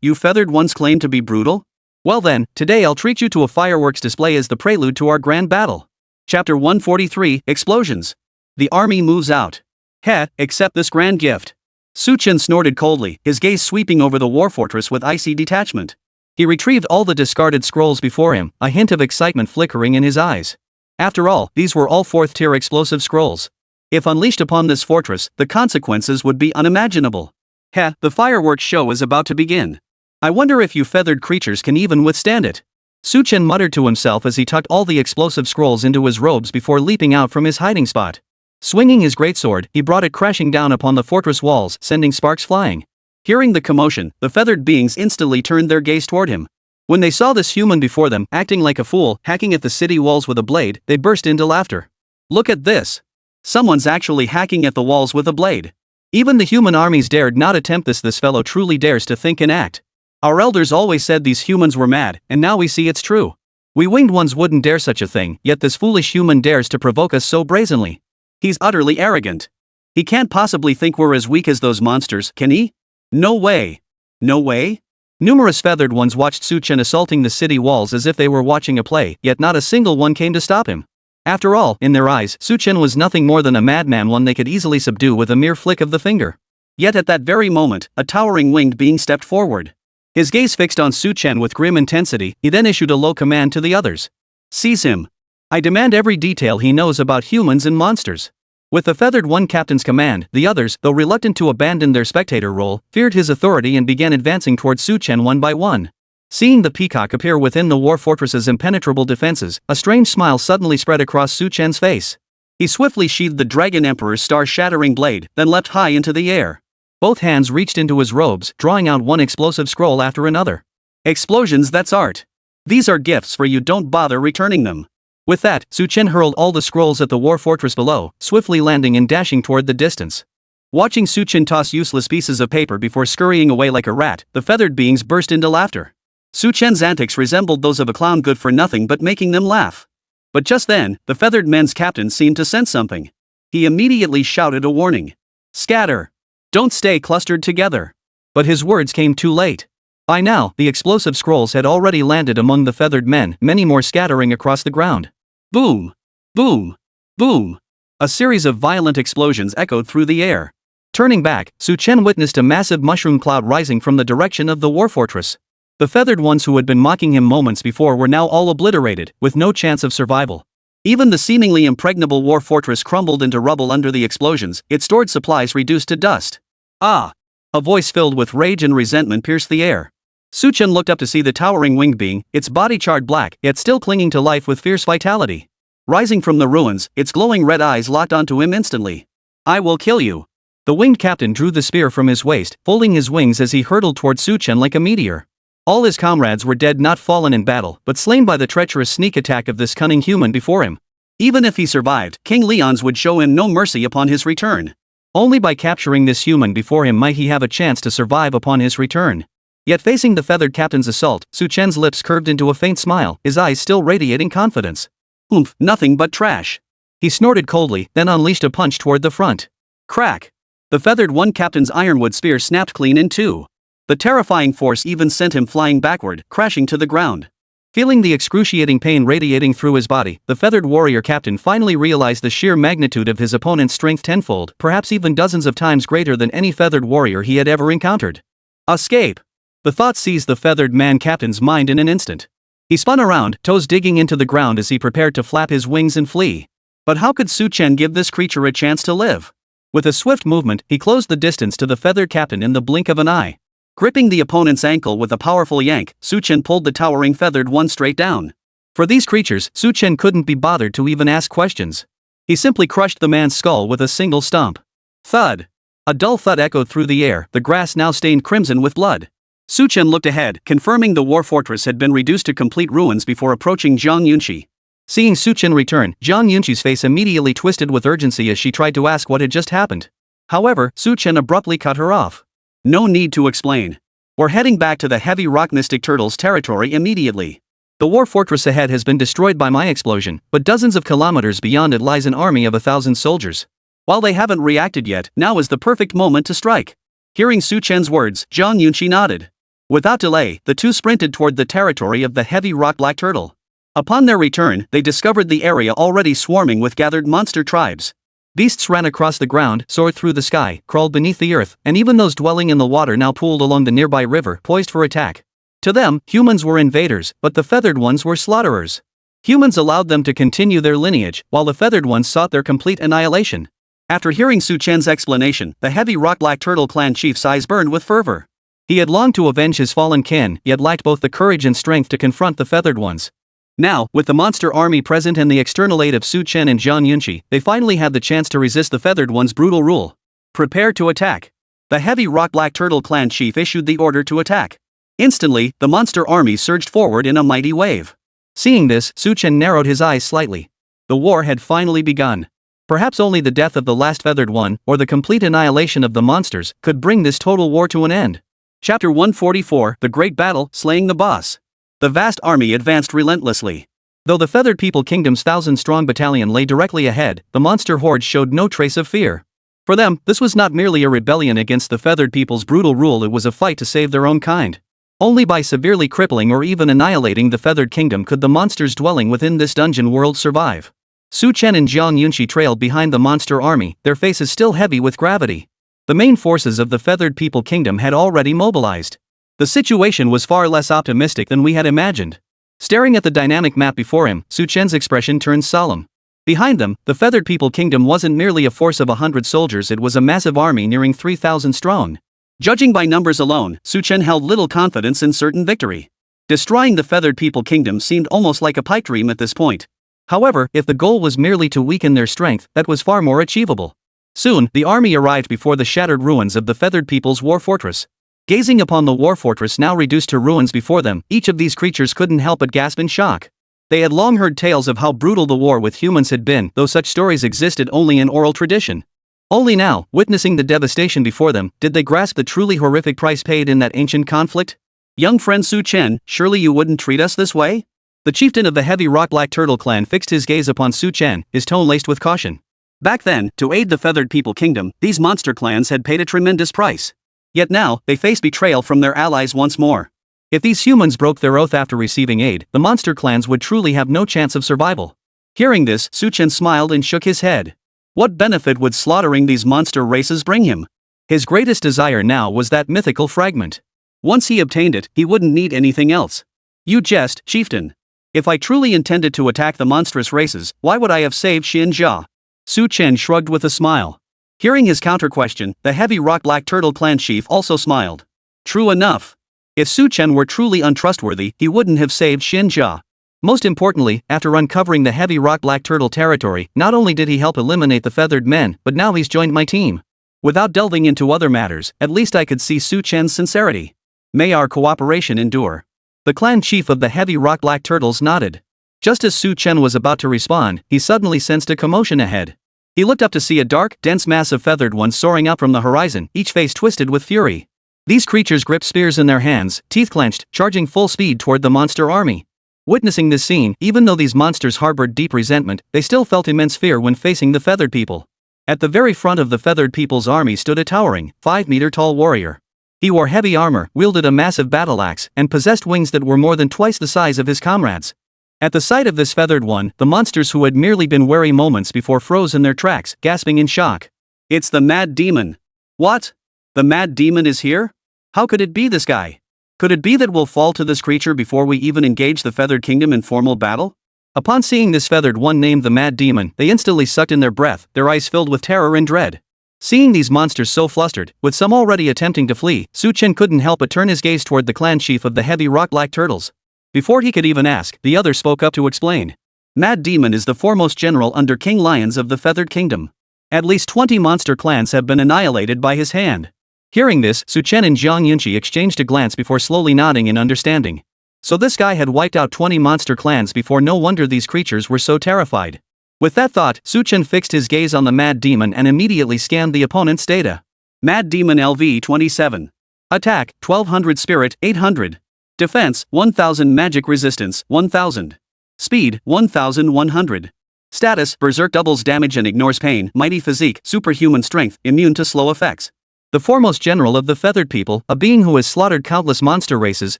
You feathered ones claim to be brutal? Well then, today I'll treat you to a fireworks display as the prelude to our grand battle. Chapter 143, Explosions. The army moves out. Accept this grand gift. Chen snorted coldly, his gaze sweeping over the war fortress with icy detachment. He retrieved all the discarded scrolls before him, a hint of excitement flickering in his eyes. After all, these were all 4th-tier explosive scrolls. If unleashed upon this fortress, the consequences would be unimaginable. The fireworks show is about to begin. I wonder if you feathered creatures can even withstand it. Chen muttered to himself as he tucked all the explosive scrolls into his robes before leaping out from his hiding spot. Swinging his greatsword, he brought it crashing down upon the fortress walls, sending sparks flying. Hearing the commotion, the feathered beings instantly turned their gaze toward him. When they saw this human before them, acting like a fool, hacking at the city walls with a blade, they burst into laughter. Look at this! Someone's actually hacking at the walls with a blade. Even the human armies dared not attempt this. This fellow truly dares to think and act. Our elders always said these humans were mad, and now we see it's true. We winged ones wouldn't dare such a thing, yet this foolish human dares to provoke us so brazenly. He's utterly arrogant. He can't possibly think we're as weak as those monsters, can he? No way. No way? Numerous feathered ones watched Chen assaulting the city walls as if they were watching a play, yet not a single one came to stop him. After all, in their eyes, Chen was nothing more than a madman, one they could easily subdue with a mere flick of the finger. Yet at that very moment, a towering winged being stepped forward. His gaze fixed on Chen with grim intensity, he then issued a low command to the others. Seize him. I demand every detail he knows about humans and monsters. With the feathered one captain's command, the others, though reluctant to abandon their spectator role, feared his authority and began advancing towards Chen one by one. Seeing the peacock appear within the war fortress's impenetrable defenses, a strange smile suddenly spread across Chen's face. He swiftly sheathed the Dragon Emperor's star-shattering blade, then leapt high into the air. Both hands reached into his robes, drawing out one explosive scroll after another. Explosions, that's art. These are gifts for you, don't bother returning them. With that, Chen hurled all the scrolls at the war fortress below, swiftly landing and dashing toward the distance. Watching Chen toss useless pieces of paper before scurrying away like a rat, the feathered beings burst into laughter. Chen's antics resembled those of a clown, good for nothing but making them laugh. But just then, the feathered men's captain seemed to sense something. He immediately shouted a warning. Scatter! Don't stay clustered together. But his words came too late. By now, the explosive scrolls had already landed among the feathered men, many more scattering across the ground. Boom! Boom! Boom! A series of violent explosions echoed through the air. Turning back, Chen witnessed a massive mushroom cloud rising from the direction of the war fortress. The feathered ones who had been mocking him moments before were now all obliterated, with no chance of survival. Even the seemingly impregnable war fortress crumbled into rubble under the explosions, its stored supplies reduced to dust. Ah! A voice filled with rage and resentment pierced the air. Chen looked up to see the towering winged being, its body charred black, yet still clinging to life with fierce vitality. Rising from the ruins, its glowing red eyes locked onto him instantly. I will kill you. The winged captain drew the spear from his waist, folding his wings as he hurtled toward Chen like a meteor. All his comrades were dead, not fallen in battle, but slain by the treacherous sneak attack of this cunning human before him. Even if he survived, King Leon's would show him no mercy upon his return. Only by capturing this human before him might he have a chance to survive upon his return. Yet facing the feathered captain's assault, Chen's lips curved into a faint smile, his eyes still radiating confidence. Oomph, nothing but trash. He snorted coldly, then unleashed a punch toward the front. Crack! The feathered one captain's ironwood spear snapped clean in two. The terrifying force even sent him flying backward, crashing to the ground. Feeling the excruciating pain radiating through his body, the feathered warrior captain finally realized the sheer magnitude of his opponent's strength tenfold, perhaps even dozens of times greater than any feathered warrior he had ever encountered. Escape! The thought seized the feathered man captain's mind in an instant. He spun around, toes digging into the ground as he prepared to flap his wings and flee. But how could Chen give this creature a chance to live? With a swift movement, he closed the distance to the feathered captain in the blink of an eye. Gripping the opponent's ankle with a powerful yank, Chen pulled the towering feathered one straight down. For these creatures, Chen couldn't be bothered to even ask questions. He simply crushed the man's skull with a single stomp. Thud! A dull thud echoed through the air, the grass now stained crimson with blood. Chen looked ahead, confirming the war fortress had been reduced to complete ruins before approaching Zhang Yunqi. Seeing Chen return, Zhang Yunqi's face immediately twisted with urgency as she tried to ask what had just happened. However, Chen abruptly cut her off. No need to explain. We're heading back to the heavy rock mystic turtle's territory immediately. The war fortress ahead has been destroyed by my explosion, but dozens of kilometers beyond it lies an army of 1,000 soldiers. While they haven't reacted yet, now is the perfect moment to strike. Hearing Chen's words, Zhang Yunqi nodded. Without delay, the two sprinted toward the territory of the heavy rock black turtle. Upon their return, they discovered the area already swarming with gathered monster tribes. Beasts ran across the ground, soared through the sky, crawled beneath the earth, and even those dwelling in the water now pooled along the nearby river, poised for attack. To them, humans were invaders, but the feathered ones were slaughterers. Humans allowed them to continue their lineage, while the feathered ones sought their complete annihilation. After hearing Chen's explanation, the heavy rock black turtle clan chief's eyes burned with fervor. He had longed to avenge his fallen kin, yet lacked both the courage and strength to confront the feathered ones. Now, with the monster army present and the external aid of Chen and Zhang Yunqi, they finally had the chance to resist the feathered one's brutal rule. Prepare to attack. The heavy rock black turtle clan chief issued the order to attack. Instantly, the monster army surged forward in a mighty wave. Seeing this, Chen narrowed his eyes slightly. The war had finally begun. Perhaps only the death of the last feathered one, or the complete annihilation of the monsters, could bring this total war to an end. Chapter 144, The Great Battle, Slaying the Boss. The vast army advanced relentlessly. Though the Feathered People Kingdom's 1,000-strong battalion lay directly ahead, the monster horde showed no trace of fear. For them, this was not merely a rebellion against the Feathered People's brutal rule, it was a fight to save their own kind. Only by severely crippling or even annihilating the Feathered Kingdom could the monsters dwelling within this dungeon world survive. Chen and Zhang Yunxi trailed behind the monster army, their faces still heavy with gravity. The main forces of the Feathered People Kingdom had already mobilized. The situation was far less optimistic than we had imagined. Staring at the dynamic map before him, Chen's expression turned solemn. Behind them, the Feathered People Kingdom wasn't merely a force of 100 soldiers, it was a massive army nearing 3,000 strong. Judging by numbers alone, Chen held little confidence in certain victory. Destroying the Feathered People Kingdom seemed almost like a pipe dream at this point. However, if the goal was merely to weaken their strength, that was far more achievable. Soon, the army arrived before the shattered ruins of the Feathered People's war fortress. Gazing upon the war fortress now reduced to ruins before them, each of these creatures couldn't help but gasp in shock. They had long heard tales of how brutal the war with humans had been, though such stories existed only in oral tradition. Only now, witnessing the devastation before them, did they grasp the truly horrific price paid in that ancient conflict. Young friend Chen, surely you wouldn't treat us this way? The chieftain of the heavy rock black turtle clan fixed his gaze upon Chen, his tone laced with caution. Back then, to aid the Feathered People Kingdom, these monster clans had paid a tremendous price. Yet now, they faced betrayal from their allies once more. If these humans broke their oath after receiving aid, the monster clans would truly have no chance of survival. Hearing this, Chen smiled and shook his head. What benefit would slaughtering these monster races bring him? His greatest desire now was that mythical fragment. Once he obtained it, he wouldn't need anything else. You jest, chieftain. If I truly intended to attack the monstrous races, why would I have saved Xinjia? Chen shrugged with a smile. Hearing his counter-question, the heavy rock black turtle clan chief also smiled. True enough. If Chen were truly untrustworthy, he wouldn't have saved Xinjia. Most importantly, after uncovering the heavy rock black turtle territory, not only did he help eliminate the feathered men, but now he's joined my team. Without delving into other matters, at least I could see Chen's sincerity. May our cooperation endure. The clan chief of the heavy rock black turtles nodded. Just as Chen was about to respond, he suddenly sensed a commotion ahead. He looked up to see a dark, dense mass of feathered ones soaring up from the horizon, each face twisted with fury. These creatures gripped spears in their hands, teeth clenched, charging full speed toward the monster army. Witnessing this scene, even though these monsters harbored deep resentment, they still felt immense fear when facing the feathered people. At the very front of the feathered people's army stood a towering, 5-meter-tall warrior. He wore heavy armor, wielded a massive battle axe, and possessed wings that were more than twice the size of his comrades. At the sight of this feathered one, the monsters who had merely been wary moments before froze in their tracks, gasping in shock. It's the Mad Demon. What? The Mad Demon is here? How could it be this guy? Could it be that we'll fall to this creature before we even engage the Feathered Kingdom in formal battle? Upon seeing this feathered one named the Mad Demon, they instantly sucked in their breath, their eyes filled with terror and dread. Seeing these monsters so flustered, with some already attempting to flee, Chen couldn't help but turn his gaze toward the clan chief of the heavy rock black turtles. Before he could even ask, the other spoke up to explain. Mad Demon is the foremost general under King Lions of the Feathered Kingdom. At least 20 monster clans have been annihilated by his hand. Hearing this, Chen and Zhang Yunxi exchanged a glance before slowly nodding in understanding. So this guy had wiped out 20 monster clans before, no wonder these creatures were so terrified. With that thought, Chen fixed his gaze on the Mad Demon and immediately scanned the opponent's data. Mad Demon LV 27. Attack, 1200 Spirit, 800. Defense, 1000 Magic Resistance, 1000. Speed, 1100. Status, Berserk doubles damage and ignores pain, mighty physique, superhuman strength, immune to slow effects. The foremost general of the feathered people, a being who has slaughtered countless monster races,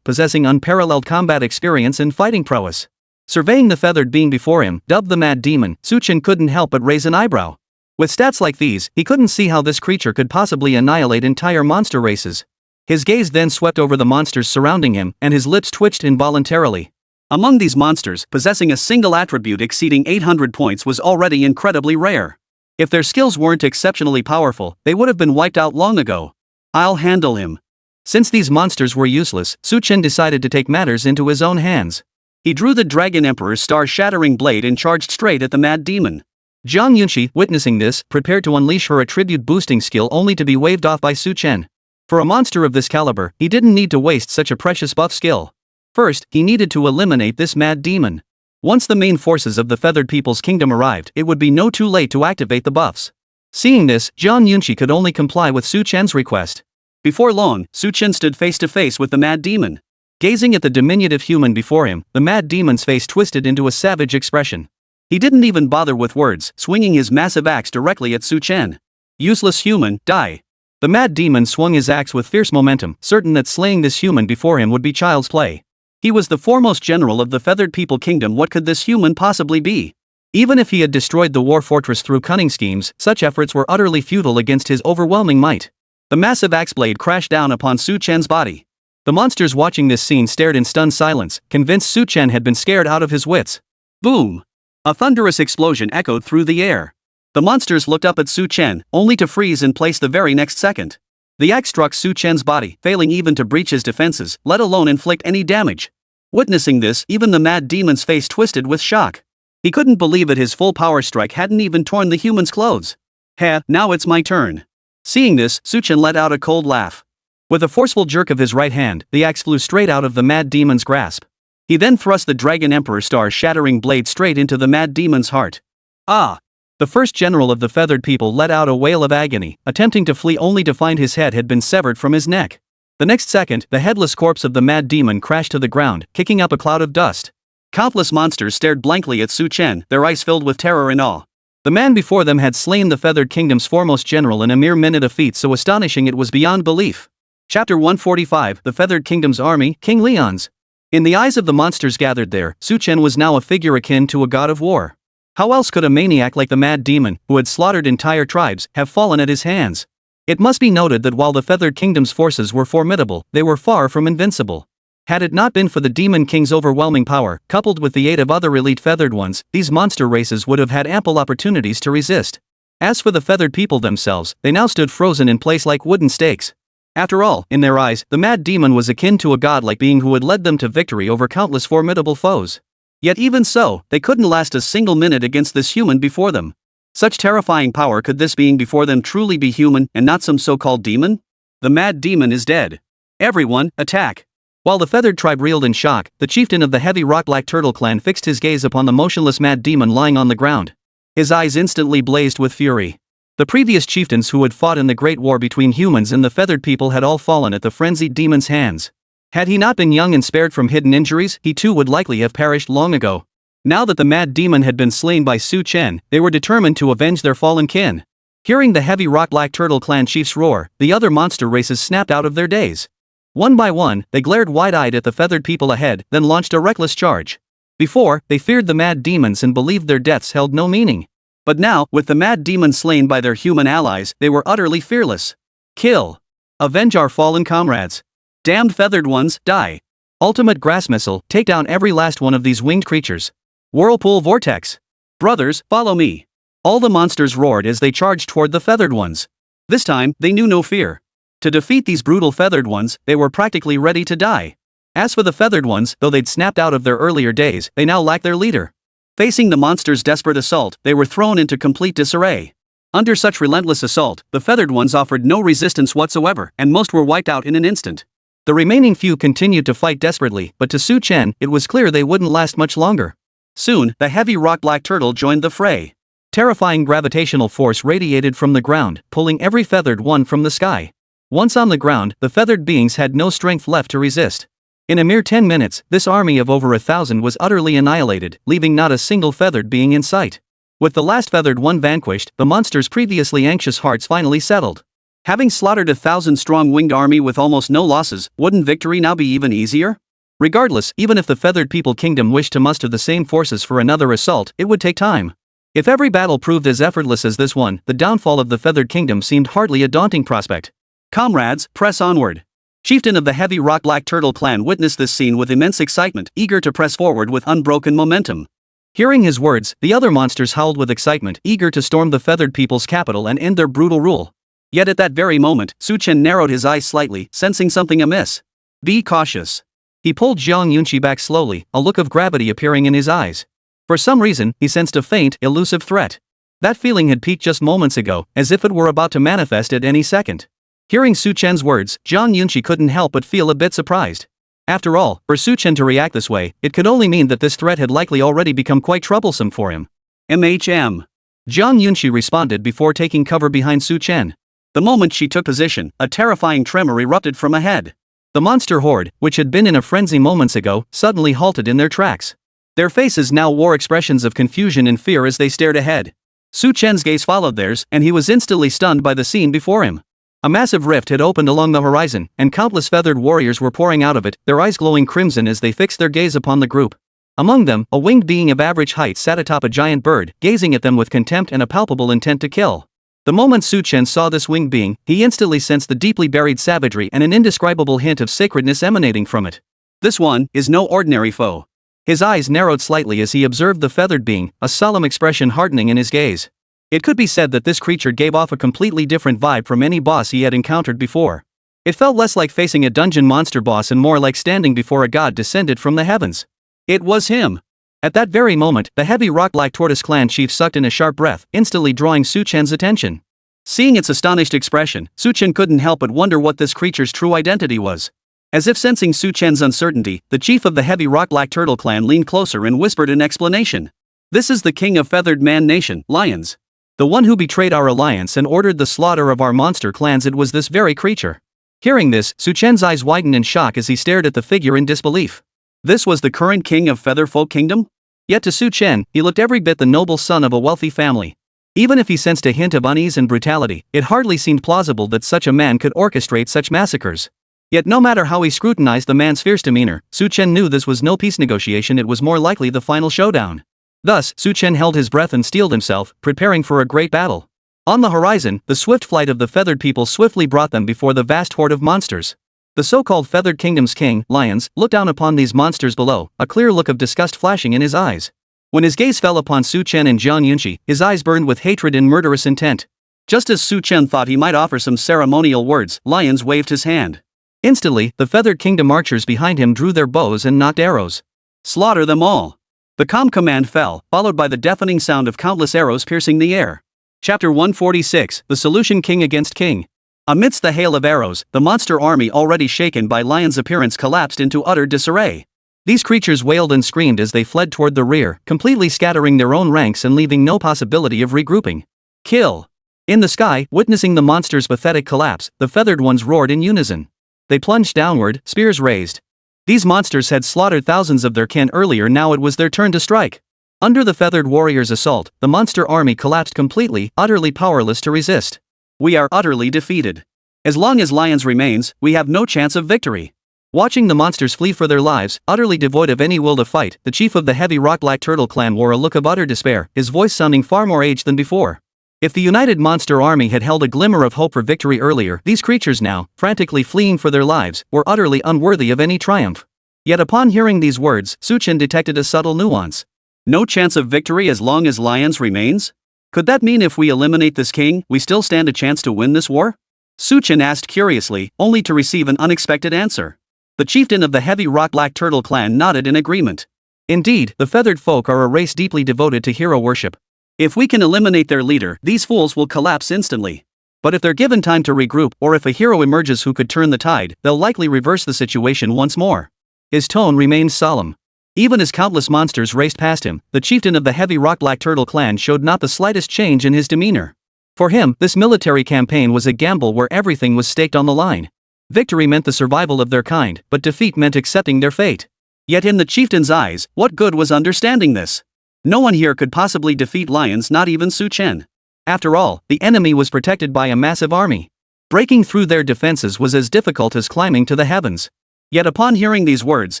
possessing unparalleled combat experience and fighting prowess. Surveying the feathered being before him, dubbed the Mad Demon, Chen couldn't help but raise an eyebrow. With stats like these, he couldn't see how this creature could possibly annihilate entire monster races. His gaze then swept over the monsters surrounding him, and his lips twitched involuntarily. Among these monsters, possessing a single attribute exceeding 800 points was already incredibly rare. If their skills weren't exceptionally powerful, they would have been wiped out long ago. I'll handle him. Since these monsters were useless, Chen decided to take matters into his own hands. He drew the Dragon Emperor's star-shattering blade and charged straight at the Mad Demon. Zhang Yunxi, witnessing this, prepared to unleash her attribute-boosting skill only to be waved off by Chen. For a monster of this caliber, he didn't need to waste such a precious buff skill. First, he needed to eliminate this Mad Demon. Once the main forces of the Feathered People's Kingdom arrived, it would be no too late to activate the buffs. Seeing this, Zhang Yunqi could only comply with Su Chen's request. Before long, Su Chen stood face to face with the Mad Demon. Gazing at the diminutive human before him, the Mad Demon's face twisted into a savage expression. He didn't even bother with words, swinging his massive axe directly at Su Chen. Useless human, die. The Mad Demon swung his axe with fierce momentum, certain that slaying this human before him would be child's play. He was the foremost general of the Feathered People Kingdom. What could this human possibly be? Even if he had destroyed the war fortress through cunning schemes, such efforts were utterly futile against his overwhelming might. The massive axe blade crashed down upon Su Chen's body. The monsters watching this scene stared in stunned silence, convinced Su Chen had been scared out of his wits. Boom! A thunderous explosion echoed through the air. The monsters looked up at Su Chen, only to freeze in place the very next second. The axe struck Su Chen's body, failing even to breach his defenses, let alone inflict any damage. Witnessing this, even the Mad Demon's face twisted with shock. He couldn't believe that his full power strike hadn't even torn the human's clothes. Now it's my turn. Seeing this, Su Chen let out a cold laugh. With a forceful jerk of his right hand, the axe flew straight out of the Mad Demon's grasp. He then thrust the Dragon Emperor star-shattering blade straight into the Mad Demon's heart. Ah! The first general of the Feathered People let out a wail of agony, attempting to flee only to find his head had been severed from his neck. The next second, the headless corpse of the Mad Demon crashed to the ground, kicking up a cloud of dust. Countless monsters stared blankly at Su Chen, their eyes filled with terror and awe. The man before them had slain the Feathered Kingdom's foremost general in a mere minute, a feat so astonishing it was beyond belief. Chapter 145, The Feathered Kingdom's Army, King Leon's. In the eyes of the monsters gathered there, Su Chen was now a figure akin to a god of war. How else could a maniac like the Mad Demon, who had slaughtered entire tribes, have fallen at his hands? It must be noted that while the Feathered Kingdom's forces were formidable, they were far from invincible. Had it not been for the Demon King's overwhelming power, coupled with the aid of other elite feathered ones, these monster races would have had ample opportunities to resist. As for the Feathered People themselves, they now stood frozen in place like wooden stakes. After all, in their eyes, the Mad Demon was akin to a godlike being who had led them to victory over countless formidable foes. Yet even so, they couldn't last a single minute against this human before them. Such terrifying power. Could this being before them truly be human and not some so-called demon? The Mad Demon is dead. Everyone, attack! While the Feathered Tribe reeled in shock, the chieftain of the heavy rock Black Turtle clan fixed his gaze upon the motionless Mad Demon lying on the ground. His eyes instantly blazed with fury. The previous chieftains who had fought in the Great War between humans and the Feathered People had all fallen at the frenzied demon's hands. Had he not been young and spared from hidden injuries, he too would likely have perished long ago. Now that the Mad Demon had been slain by Su Chen, they were determined to avenge their fallen kin. Hearing the heavy rock Black Turtle clan chiefs roar, the other monster races snapped out of their daze. One by one, they glared wide-eyed at the Feathered People ahead, then launched a reckless charge. Before, they feared the Mad Demons and believed their deaths held no meaning. But now, with the Mad Demon slain by their human allies, they were utterly fearless. Kill! Avenge our fallen comrades! Damned feathered ones, die! Ultimate grass missile, take down every last one of these winged creatures. Whirlpool vortex! Brothers, follow me! All the monsters roared as they charged toward the feathered ones. This time, they knew no fear. To defeat these brutal feathered ones, they were practically ready to die. As for the feathered ones, though they'd snapped out of their earlier days, they now lacked their leader. Facing the monsters' desperate assault, they were thrown into complete disarray. Under such relentless assault, the feathered ones offered no resistance whatsoever, and most were wiped out in an instant. The remaining few continued to fight desperately, but to Su Chen, it was clear they wouldn't last much longer. Soon, the heavy rock Black Turtle joined the fray. Terrifying gravitational force radiated from the ground, pulling every feathered one from the sky. Once on the ground, the feathered beings had no strength left to resist. In a mere 10 minutes, this army of over 1,000 was utterly annihilated, leaving not a single feathered being in sight. With the last feathered one vanquished, the monsters' previously anxious hearts finally settled. Having slaughtered a 1,000-strong winged army with almost no losses, wouldn't victory now be even easier? Regardless, even if the Feathered People Kingdom wished to muster the same forces for another assault, it would take time. If every battle proved as effortless as this one, the downfall of the Feathered Kingdom seemed hardly a daunting prospect. Comrades, press onward! Chieftain of the heavy rock Black Turtle clan witnessed this scene with immense excitement, eager to press forward with unbroken momentum. Hearing his words, the other monsters howled with excitement, eager to storm the Feathered People's capital and end their brutal rule. Yet at that very moment, Su Chen narrowed his eyes slightly, sensing something amiss. Be cautious. He pulled Zhang Yunqi back slowly, a look of gravity appearing in his eyes. For some reason, he sensed a faint, elusive threat. That feeling had peaked just moments ago, as if it were about to manifest at any second. Hearing Su Chen's words, Zhang Yunqi couldn't help but feel a bit surprised. After all, for Su Chen to react this way, it could only mean that this threat had likely already become quite troublesome for him. MHM. Jiang Yunxi responded before taking cover behind Su Chen. The moment she took position, a terrifying tremor erupted from ahead. The monster horde, which had been in a frenzy moments ago, suddenly halted in their tracks. Their faces now wore expressions of confusion and fear as they stared ahead. Su Chen's gaze followed theirs, and he was instantly stunned by the scene before him. A massive rift had opened along the horizon, and countless feathered warriors were pouring out of it, their eyes glowing crimson as they fixed their gaze upon the group. Among them, a winged being of average height sat atop a giant bird, gazing at them with contempt and a palpable intent to kill. The moment Su Chen saw this winged being, he instantly sensed the deeply buried savagery and an indescribable hint of sacredness emanating from it. This one is no ordinary foe. His eyes narrowed slightly as he observed the feathered being, a solemn expression hardening in his gaze. It could be said that this creature gave off a completely different vibe from any boss he had encountered before. It felt less like facing a dungeon monster boss and more like standing before a god descended from the heavens. It was him. At that very moment, the heavy rock-like tortoise clan chief sucked in a sharp breath, instantly drawing Su Chen's attention. Seeing its astonished expression, Su Chen couldn't help but wonder what this creature's true identity was. As if sensing Su Chen's uncertainty, the chief of the heavy rock-like turtle clan leaned closer and whispered in explanation. This is the king of Feathered Man Nation, Lions. The one who betrayed our alliance and ordered the slaughter of our monster clans. It was this very creature. Hearing this, Su Chen's eyes widened in shock as he stared at the figure in disbelief. This was the current king of Featherfolk Kingdom? Yet to Su Chen, he looked every bit the noble son of a wealthy family. Even if he sensed a hint of unease and brutality, it hardly seemed plausible that such a man could orchestrate such massacres. Yet no matter how he scrutinized the man's fierce demeanor, Su Chen knew this was no peace negotiation, it was more likely the final showdown. Thus, Su Chen held his breath and steeled himself, preparing for a great battle. On the horizon, the swift flight of the feathered people swiftly brought them before the vast horde of monsters. The so-called Feathered Kingdom's king, Lions, looked down upon these monsters below, a clear look of disgust flashing in his eyes. When his gaze fell upon Su Chen and Jiang Yunxi, his eyes burned with hatred and murderous intent. Just as Su Chen thought he might offer some ceremonial words, Lions waved his hand. Instantly, the Feathered Kingdom archers behind him drew their bows and nocked arrows. Slaughter them all. The calm command fell, followed by the deafening sound of countless arrows piercing the air. Chapter 146, The Solution King Against King. Amidst the hail of arrows, the monster army already shaken by Lion's appearance collapsed into utter disarray. These creatures wailed and screamed as they fled toward the rear, completely scattering their own ranks and leaving no possibility of regrouping. Kill! In the sky, witnessing the monster's pathetic collapse, the feathered ones roared in unison. They plunged downward, spears raised. These monsters had slaughtered thousands of their kin earlier, now it was their turn to strike. Under the feathered warriors' assault, the monster army collapsed completely, utterly powerless to resist. We are utterly defeated. As long as Lions remains, we have no chance of victory. Watching the monsters flee for their lives, utterly devoid of any will to fight, the chief of the heavy rock-like turtle clan wore a look of utter despair, his voice sounding far more aged than before. If the united monster army had held a glimmer of hope for victory earlier, these creatures now, frantically fleeing for their lives, were utterly unworthy of any triumph. Yet upon hearing these words, Su Chen detected a subtle nuance. No chance of victory as long as Lions remains? Could that mean if we eliminate this king, we still stand a chance to win this war? Su Chen asked curiously, only to receive an unexpected answer. The chieftain of the heavy rock-like turtle clan nodded in agreement. Indeed, the feathered folk are a race deeply devoted to hero worship. If we can eliminate their leader, these fools will collapse instantly. But if they're given time to regroup, or if a hero emerges who could turn the tide, they'll likely reverse the situation once more. His tone remained solemn. Even as countless monsters raced past him, the chieftain of the heavy rock-like turtle clan showed not the slightest change in his demeanor. For him, this military campaign was a gamble where everything was staked on the line. Victory meant the survival of their kind, but defeat meant accepting their fate. Yet in the chieftain's eyes, what good was understanding this? No one here could possibly defeat Lions, not even Su Chen. After all, the enemy was protected by a massive army. Breaking through their defenses was as difficult as climbing to the heavens. Yet upon hearing these words,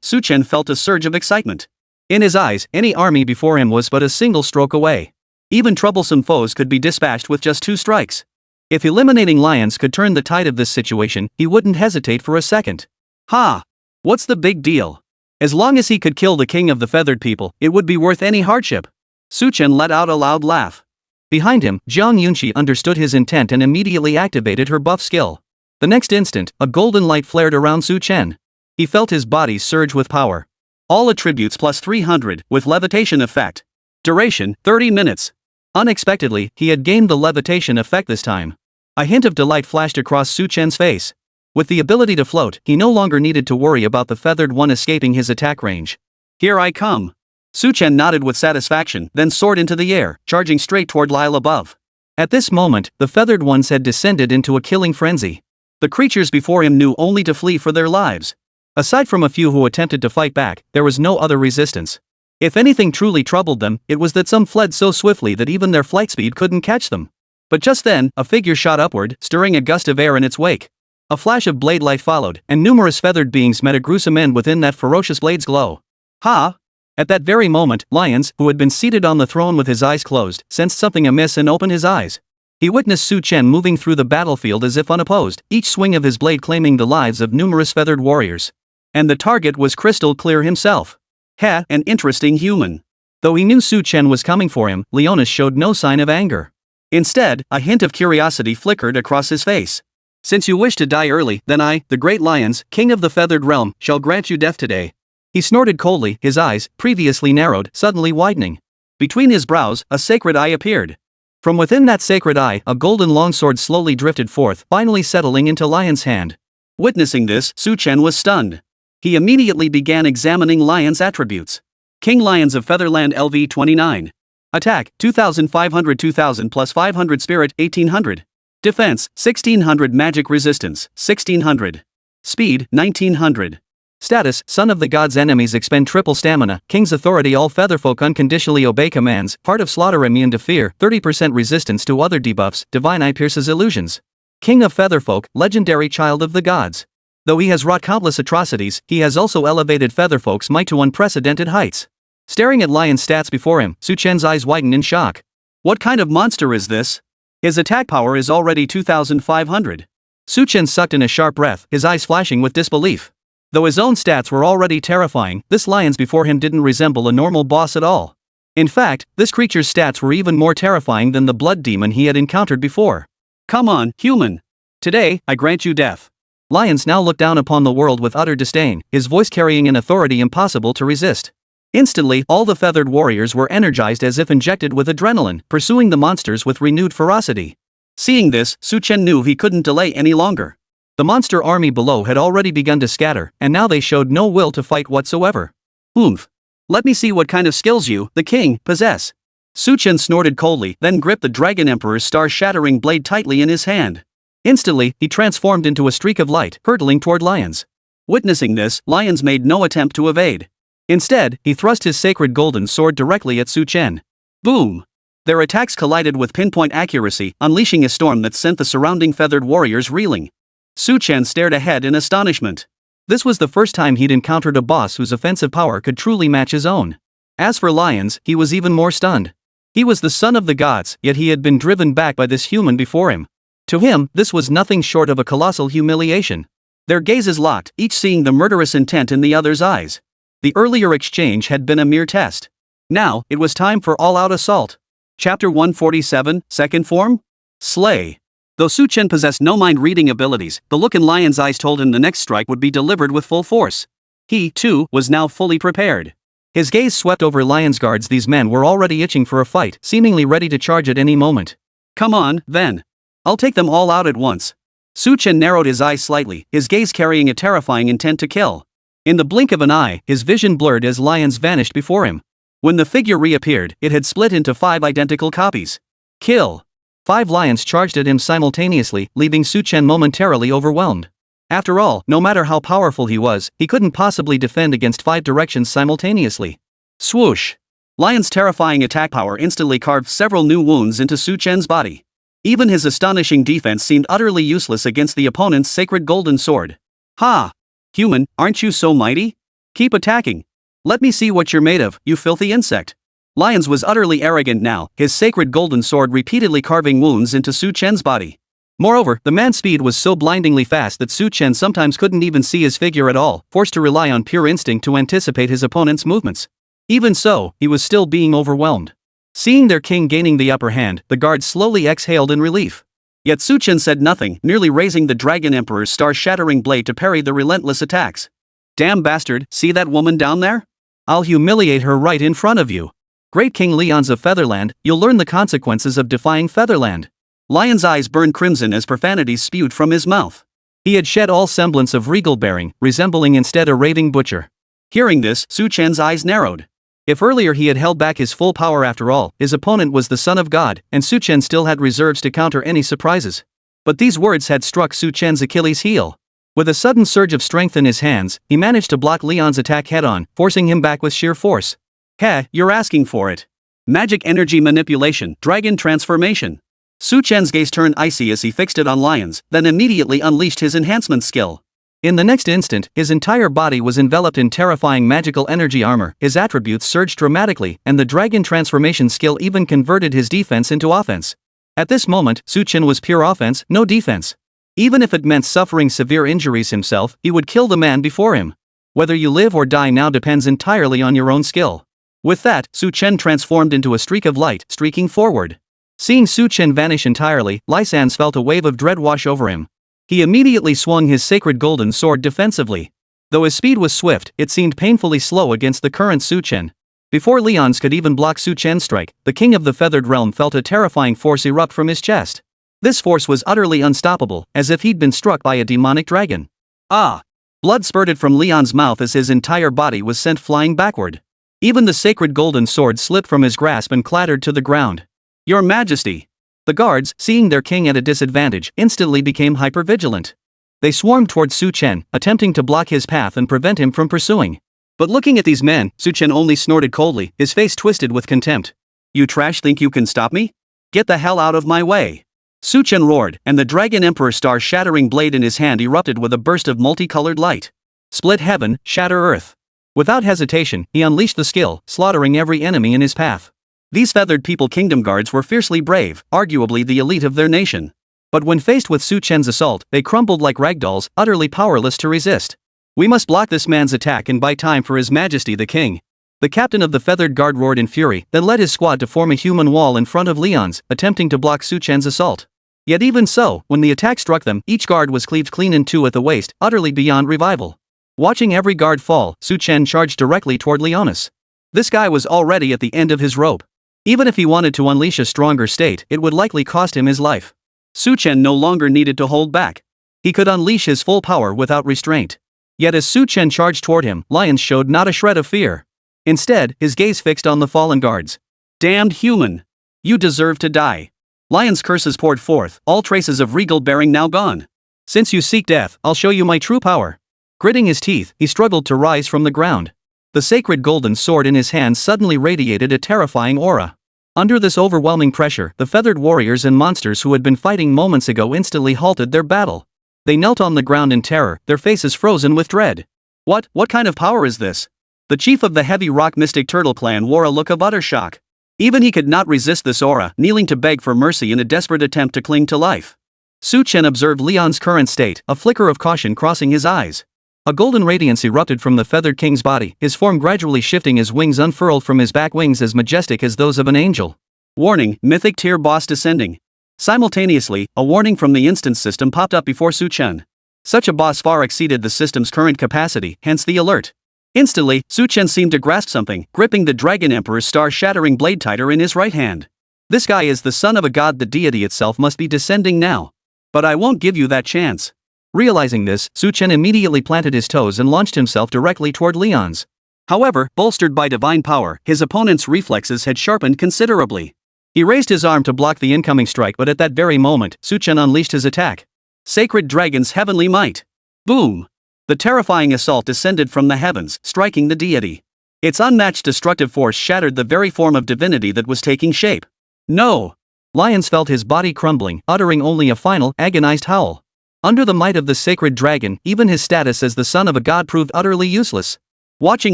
Su Chen felt a surge of excitement. In his eyes, any army before him was but a single stroke away. Even troublesome foes could be dispatched with just 2 strikes. If eliminating Lions could turn the tide of this situation, he wouldn't hesitate for a second. Ha! What's the big deal? As long as he could kill the king of the feathered people, it would be worth any hardship. Su Chen let out a loud laugh. Behind him, Jiang Yunxi understood his intent and immediately activated her buff skill. The next instant, a golden light flared around Su Chen. He felt his body surge with power. All attributes plus 300, with levitation effect. Duration, 30 minutes. Unexpectedly, he had gained the levitation effect this time. A hint of delight flashed across Su Chen's face. With the ability to float, he no longer needed to worry about the feathered one escaping his attack range. Here I come. Su Chen nodded with satisfaction, then soared into the air, charging straight toward Lyle above. At this moment, the feathered ones had descended into a killing frenzy. The creatures before him knew only to flee for their lives. Aside from a few who attempted to fight back, there was no other resistance. If anything truly troubled them, it was that some fled so swiftly that even their flight speed couldn't catch them. But just then, a figure shot upward, stirring a gust of air in its wake. A flash of blade light followed, and numerous feathered beings met a gruesome end within that ferocious blade's glow. Ha! At that very moment, Lions, who had been seated on the throne with his eyes closed, sensed something amiss and opened his eyes. He witnessed Su Chen moving through the battlefield as if unopposed, each swing of his blade claiming the lives of numerous feathered warriors. And the target was crystal clear himself. An interesting human. Though he knew Su Chen was coming for him, Leonis showed no sign of anger. Instead, a hint of curiosity flickered across his face. Since you wish to die early, then I, the great Lions, king of the feathered realm, shall grant you death today. He snorted coldly, his eyes, previously narrowed, suddenly widening. Between his brows, a sacred eye appeared. From within that sacred eye, a golden longsword slowly drifted forth, finally settling into Lion's hand. Witnessing this, Su Chen was stunned. He immediately began examining Lion's attributes. King Lions of Featherland LV 29. Attack, 2500 2000 plus 500 spirit, 1800. Defense, 1600 magic resistance, 1600. Speed, 1900. Status, son of the gods. Enemies expend triple stamina, king's authority. All featherfolk unconditionally obey commands, part of slaughter. Immune to fear, 30% resistance to other debuffs. Divine eye pierces illusions. King of featherfolk, legendary child of the gods. Though he has wrought countless atrocities, he has also elevated featherfolk's might to unprecedented heights. Staring at Lion's stats before him, Su Chen's eyes widened in shock. What kind of monster is this? His attack power is already 2500. Su Chen sucked in a sharp breath, his eyes flashing with disbelief. Though his own stats were already terrifying, this Lions before him didn't resemble a normal boss at all. In fact, this creature's stats were even more terrifying than the blood demon he had encountered before. Come on, human. Today, I grant you death. Lions now looked down upon the world with utter disdain, his voice carrying an authority impossible to resist. Instantly, all the feathered warriors were energized as if injected with adrenaline, pursuing the monsters with renewed ferocity. Seeing this, Su Chen knew he couldn't delay any longer. The monster army below had already begun to scatter, and now they showed no will to fight whatsoever. Oomph. Let me see what kind of skills you, the king, possess. Su Chen snorted coldly, then gripped the Dragon Emperor's star-shattering blade tightly in his hand. Instantly, he transformed into a streak of light, hurtling toward Lions. Witnessing this, Lions made no attempt to evade. Instead, he thrust his sacred golden sword directly at Su Chen. Boom! Their attacks collided with pinpoint accuracy, unleashing a storm that sent the surrounding feathered warriors reeling. Su Chen stared ahead in astonishment. This was the first time he'd encountered a boss whose offensive power could truly match his own. As for Lions, he was even more stunned. He was the son of the gods, yet he had been driven back by this human before him. To him, this was nothing short of a colossal humiliation. Their gazes locked, each seeing the murderous intent in the other's eyes. The earlier exchange had been a mere test. Now, it was time for all-out assault. Chapter 147, Second Form? Slay. Though Su Chen possessed no mind-reading abilities, the look in Lion's eyes told him the next strike would be delivered with full force. He, too, was now fully prepared. His gaze swept over Lion's guards. These men were already itching for a fight, seemingly ready to charge at any moment. Come on, then. I'll take them all out at once. Su Chen narrowed his eyes slightly, his gaze carrying a terrifying intent to kill. In the blink of an eye, his vision blurred as Lions vanished before him. When the figure reappeared, it had split into 5 identical copies. Kill. 5 lions charged at him simultaneously, leaving Su Chen momentarily overwhelmed. After all, no matter how powerful he was, he couldn't possibly defend against 5 directions simultaneously. Swoosh! Lion's terrifying attack power instantly carved several new wounds into Su Chen's body. Even his astonishing defense seemed utterly useless against the opponent's sacred golden sword. Ha! Human, aren't you so mighty? Keep attacking. Let me see what you're made of, you filthy insect. Lions was utterly arrogant now, his sacred golden sword repeatedly carving wounds into Su Chen's body. Moreover, the man's speed was so blindingly fast that Su Chen sometimes couldn't even see his figure at all, forced to rely on pure instinct to anticipate his opponent's movements. Even so, he was still being overwhelmed. Seeing their king gaining the upper hand, the guards slowly exhaled in relief. Yet Su Chen said nothing, merely raising the Dragon Emperor's star-shattering blade to parry the relentless attacks. Damn bastard, see that woman down there? I'll humiliate her right in front of you. Great King Leons of Featherland, you'll learn the consequences of defying Featherland. Lion's eyes burned crimson as profanities spewed from his mouth. He had shed all semblance of regal bearing, resembling instead a raving butcher. Hearing this, Su Chen's eyes narrowed. If earlier he had held back his full power after all, his opponent was the son of God, and Su Chen still had reserves to counter any surprises. But these words had struck Su Chen's Achilles heel. With a sudden surge of strength in his hands, he managed to block Leon's attack head-on, forcing him back with sheer force. Heh, you're asking for it. Magic energy manipulation, dragon transformation. Su Chen's gaze turned icy as he fixed it on Lion's, then immediately unleashed his enhancement skill. In the next instant, his entire body was enveloped in terrifying magical energy armor, his attributes surged dramatically, and the dragon transformation skill even converted his defense into offense. At this moment, Su Chen was pure offense, no defense. Even if it meant suffering severe injuries himself, he would kill the man before him. Whether you live or die now depends entirely on your own skill. With that, Su Chen transformed into a streak of light, streaking forward. Seeing Su Chen vanish entirely, Lysans felt a wave of dread wash over him. He immediately swung his sacred golden sword defensively. Though his speed was swift, it seemed painfully slow against the current Su Chen. Before Leon's could even block Su Chen's strike, the king of the feathered realm felt a terrifying force erupt from his chest. This force was utterly unstoppable, as if he'd been struck by a demonic dragon. Ah! Blood spurted from Leon's mouth as his entire body was sent flying backward. Even the sacred golden sword slipped from his grasp and clattered to the ground. Your Majesty! The guards, seeing their king at a disadvantage, instantly became hyper-vigilant. They swarmed towards Su Chen, attempting to block his path and prevent him from pursuing. But looking at these men, Su Chen only snorted coldly, his face twisted with contempt. You trash think you can stop me? Get the hell out of my way! Su Chen roared, and the Dragon Emperor star-shattering blade in his hand erupted with a burst of multicolored light. Split heaven, shatter earth. Without hesitation, he unleashed the skill, slaughtering every enemy in his path. These feathered people kingdom guards were fiercely brave, arguably the elite of their nation. But when faced with Su Chen's assault, they crumbled like ragdolls, utterly powerless to resist. We must block this man's attack and buy time for His Majesty the King. The captain of the feathered guard roared in fury, then led his squad to form a human wall in front of Leon's, attempting to block Su Chen's assault. Yet even so, when the attack struck them, each guard was cleaved clean in two at the waist, utterly beyond revival. Watching every guard fall, Su Chen charged directly toward Leonis. This guy was already at the end of his rope. Even if he wanted to unleash a stronger state, it would likely cost him his life. Su Chen no longer needed to hold back. He could unleash his full power without restraint. Yet as Su Chen charged toward him, Lion showed not a shred of fear. Instead, his gaze fixed on the fallen guards. Damned human! You deserve to die. Lion's curses poured forth, all traces of regal bearing now gone. Since you seek death, I'll show you my true power. Gritting his teeth, he struggled to rise from the ground. The sacred golden sword in his hand suddenly radiated a terrifying aura. Under this overwhelming pressure, the feathered warriors and monsters who had been fighting moments ago instantly halted their battle. They knelt on the ground in terror, their faces frozen with dread. What kind of power is this? The chief of the heavy rock mystic turtle clan wore a look of utter shock. Even he could not resist this aura, kneeling to beg for mercy in a desperate attempt to cling to life. Su Chen observed Leon's current state, a flicker of caution crossing his eyes. A golden radiance erupted from the feathered king's body, his form gradually shifting as wings unfurled from his back, wings as majestic as those of an angel. Warning, mythic tier boss descending. Simultaneously, a warning from the instance system popped up before Su Chen. Such a boss far exceeded the system's current capacity, hence the alert. Instantly, Su Chen seemed to grasp something, gripping the Dragon Emperor's star-shattering blade tighter in his right hand. This guy is the son of a god, the deity itself must be descending now. But I won't give you that chance. Realizing this, Su Chen immediately planted his toes and launched himself directly toward Leon's. However, bolstered by divine power, his opponent's reflexes had sharpened considerably. He raised his arm to block the incoming strike, but at that very moment, Su Chen unleashed his attack. Sacred Dragon's Heavenly Might. Boom! The terrifying assault descended from the heavens, striking the deity. Its unmatched destructive force shattered the very form of divinity that was taking shape. No! Lions felt his body crumbling, uttering only a final, agonized howl. Under the might of the sacred dragon, even his status as the son of a god proved utterly useless. Watching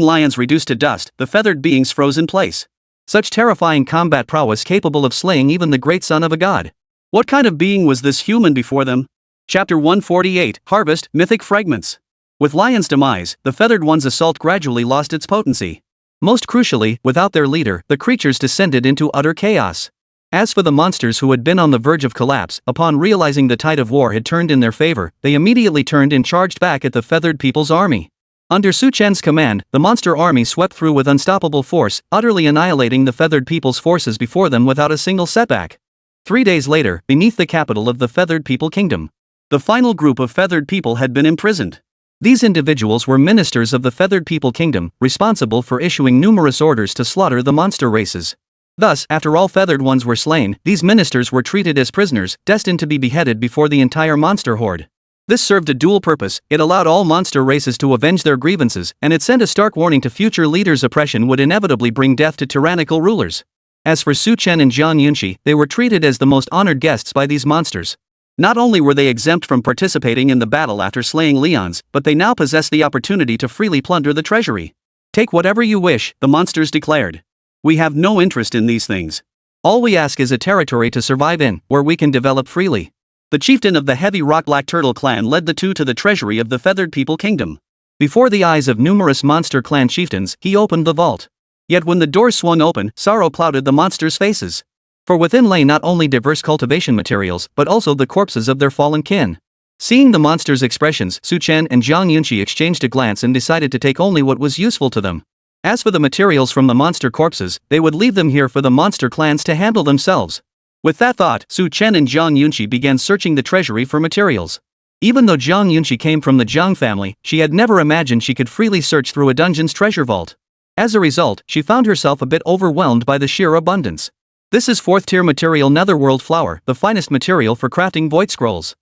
lions reduced to dust, the feathered beings froze in place. Such terrifying combat prowess capable of slaying even the great son of a god. What kind of being was this human before them? Chapter 148, Harvest, Mythic Fragments. With Lion's demise, the feathered one's assault gradually lost its potency. Most crucially, without their leader, the creatures descended into utter chaos. As for the monsters who had been on the verge of collapse, upon realizing the tide of war had turned in their favor, they immediately turned and charged back at the feathered people's army. Under Su Chen's command, the monster army swept through with unstoppable force, utterly annihilating the feathered people's forces before them without a single setback. 3 days later, beneath the capital of the feathered people kingdom. The final group of feathered people had been imprisoned. These individuals were ministers of the feathered people kingdom, responsible for issuing numerous orders to slaughter the monster races. Thus, after all feathered ones were slain, these ministers were treated as prisoners, destined to be beheaded before the entire monster horde. This served a dual purpose: it allowed all monster races to avenge their grievances, and it sent a stark warning to future leaders: oppression would inevitably bring death to tyrannical rulers. As for Su Chen and Zhang Yunxi, they were treated as the most honored guests by these monsters. Not only were they exempt from participating in the battle after slaying Leons, but they now possessed the opportunity to freely plunder the treasury. "Take whatever you wish," the monsters declared. "We have no interest in these things. All we ask is a territory to survive in, where we can develop freely." The chieftain of the heavy rock black turtle clan led the two to the treasury of the feathered people kingdom. Before the eyes of numerous monster clan chieftains, he opened the vault. Yet when the door swung open, sorrow clouded the monsters' faces. For within lay not only diverse cultivation materials, but also the corpses of their fallen kin. Seeing the monsters' expressions, Su Chen and Zhang Yunxi exchanged a glance and decided to take only what was useful to them. As for the materials from the monster corpses, they would leave them here for the monster clans to handle themselves. With that thought, Su Chen and Zhang Yunxi began searching the treasury for materials. Even though Zhang Yunxi came from the Zhang family, she had never imagined she could freely search through a dungeon's treasure vault. As a result, she found herself a bit overwhelmed by the sheer abundance. This is 4th tier material netherworld flower, the finest material for crafting void scrolls.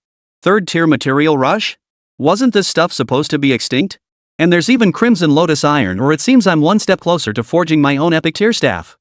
3rd tier material rush? Wasn't this stuff supposed to be extinct? And there's even crimson lotus iron, or it seems I'm one step closer to forging my own epic tier staff.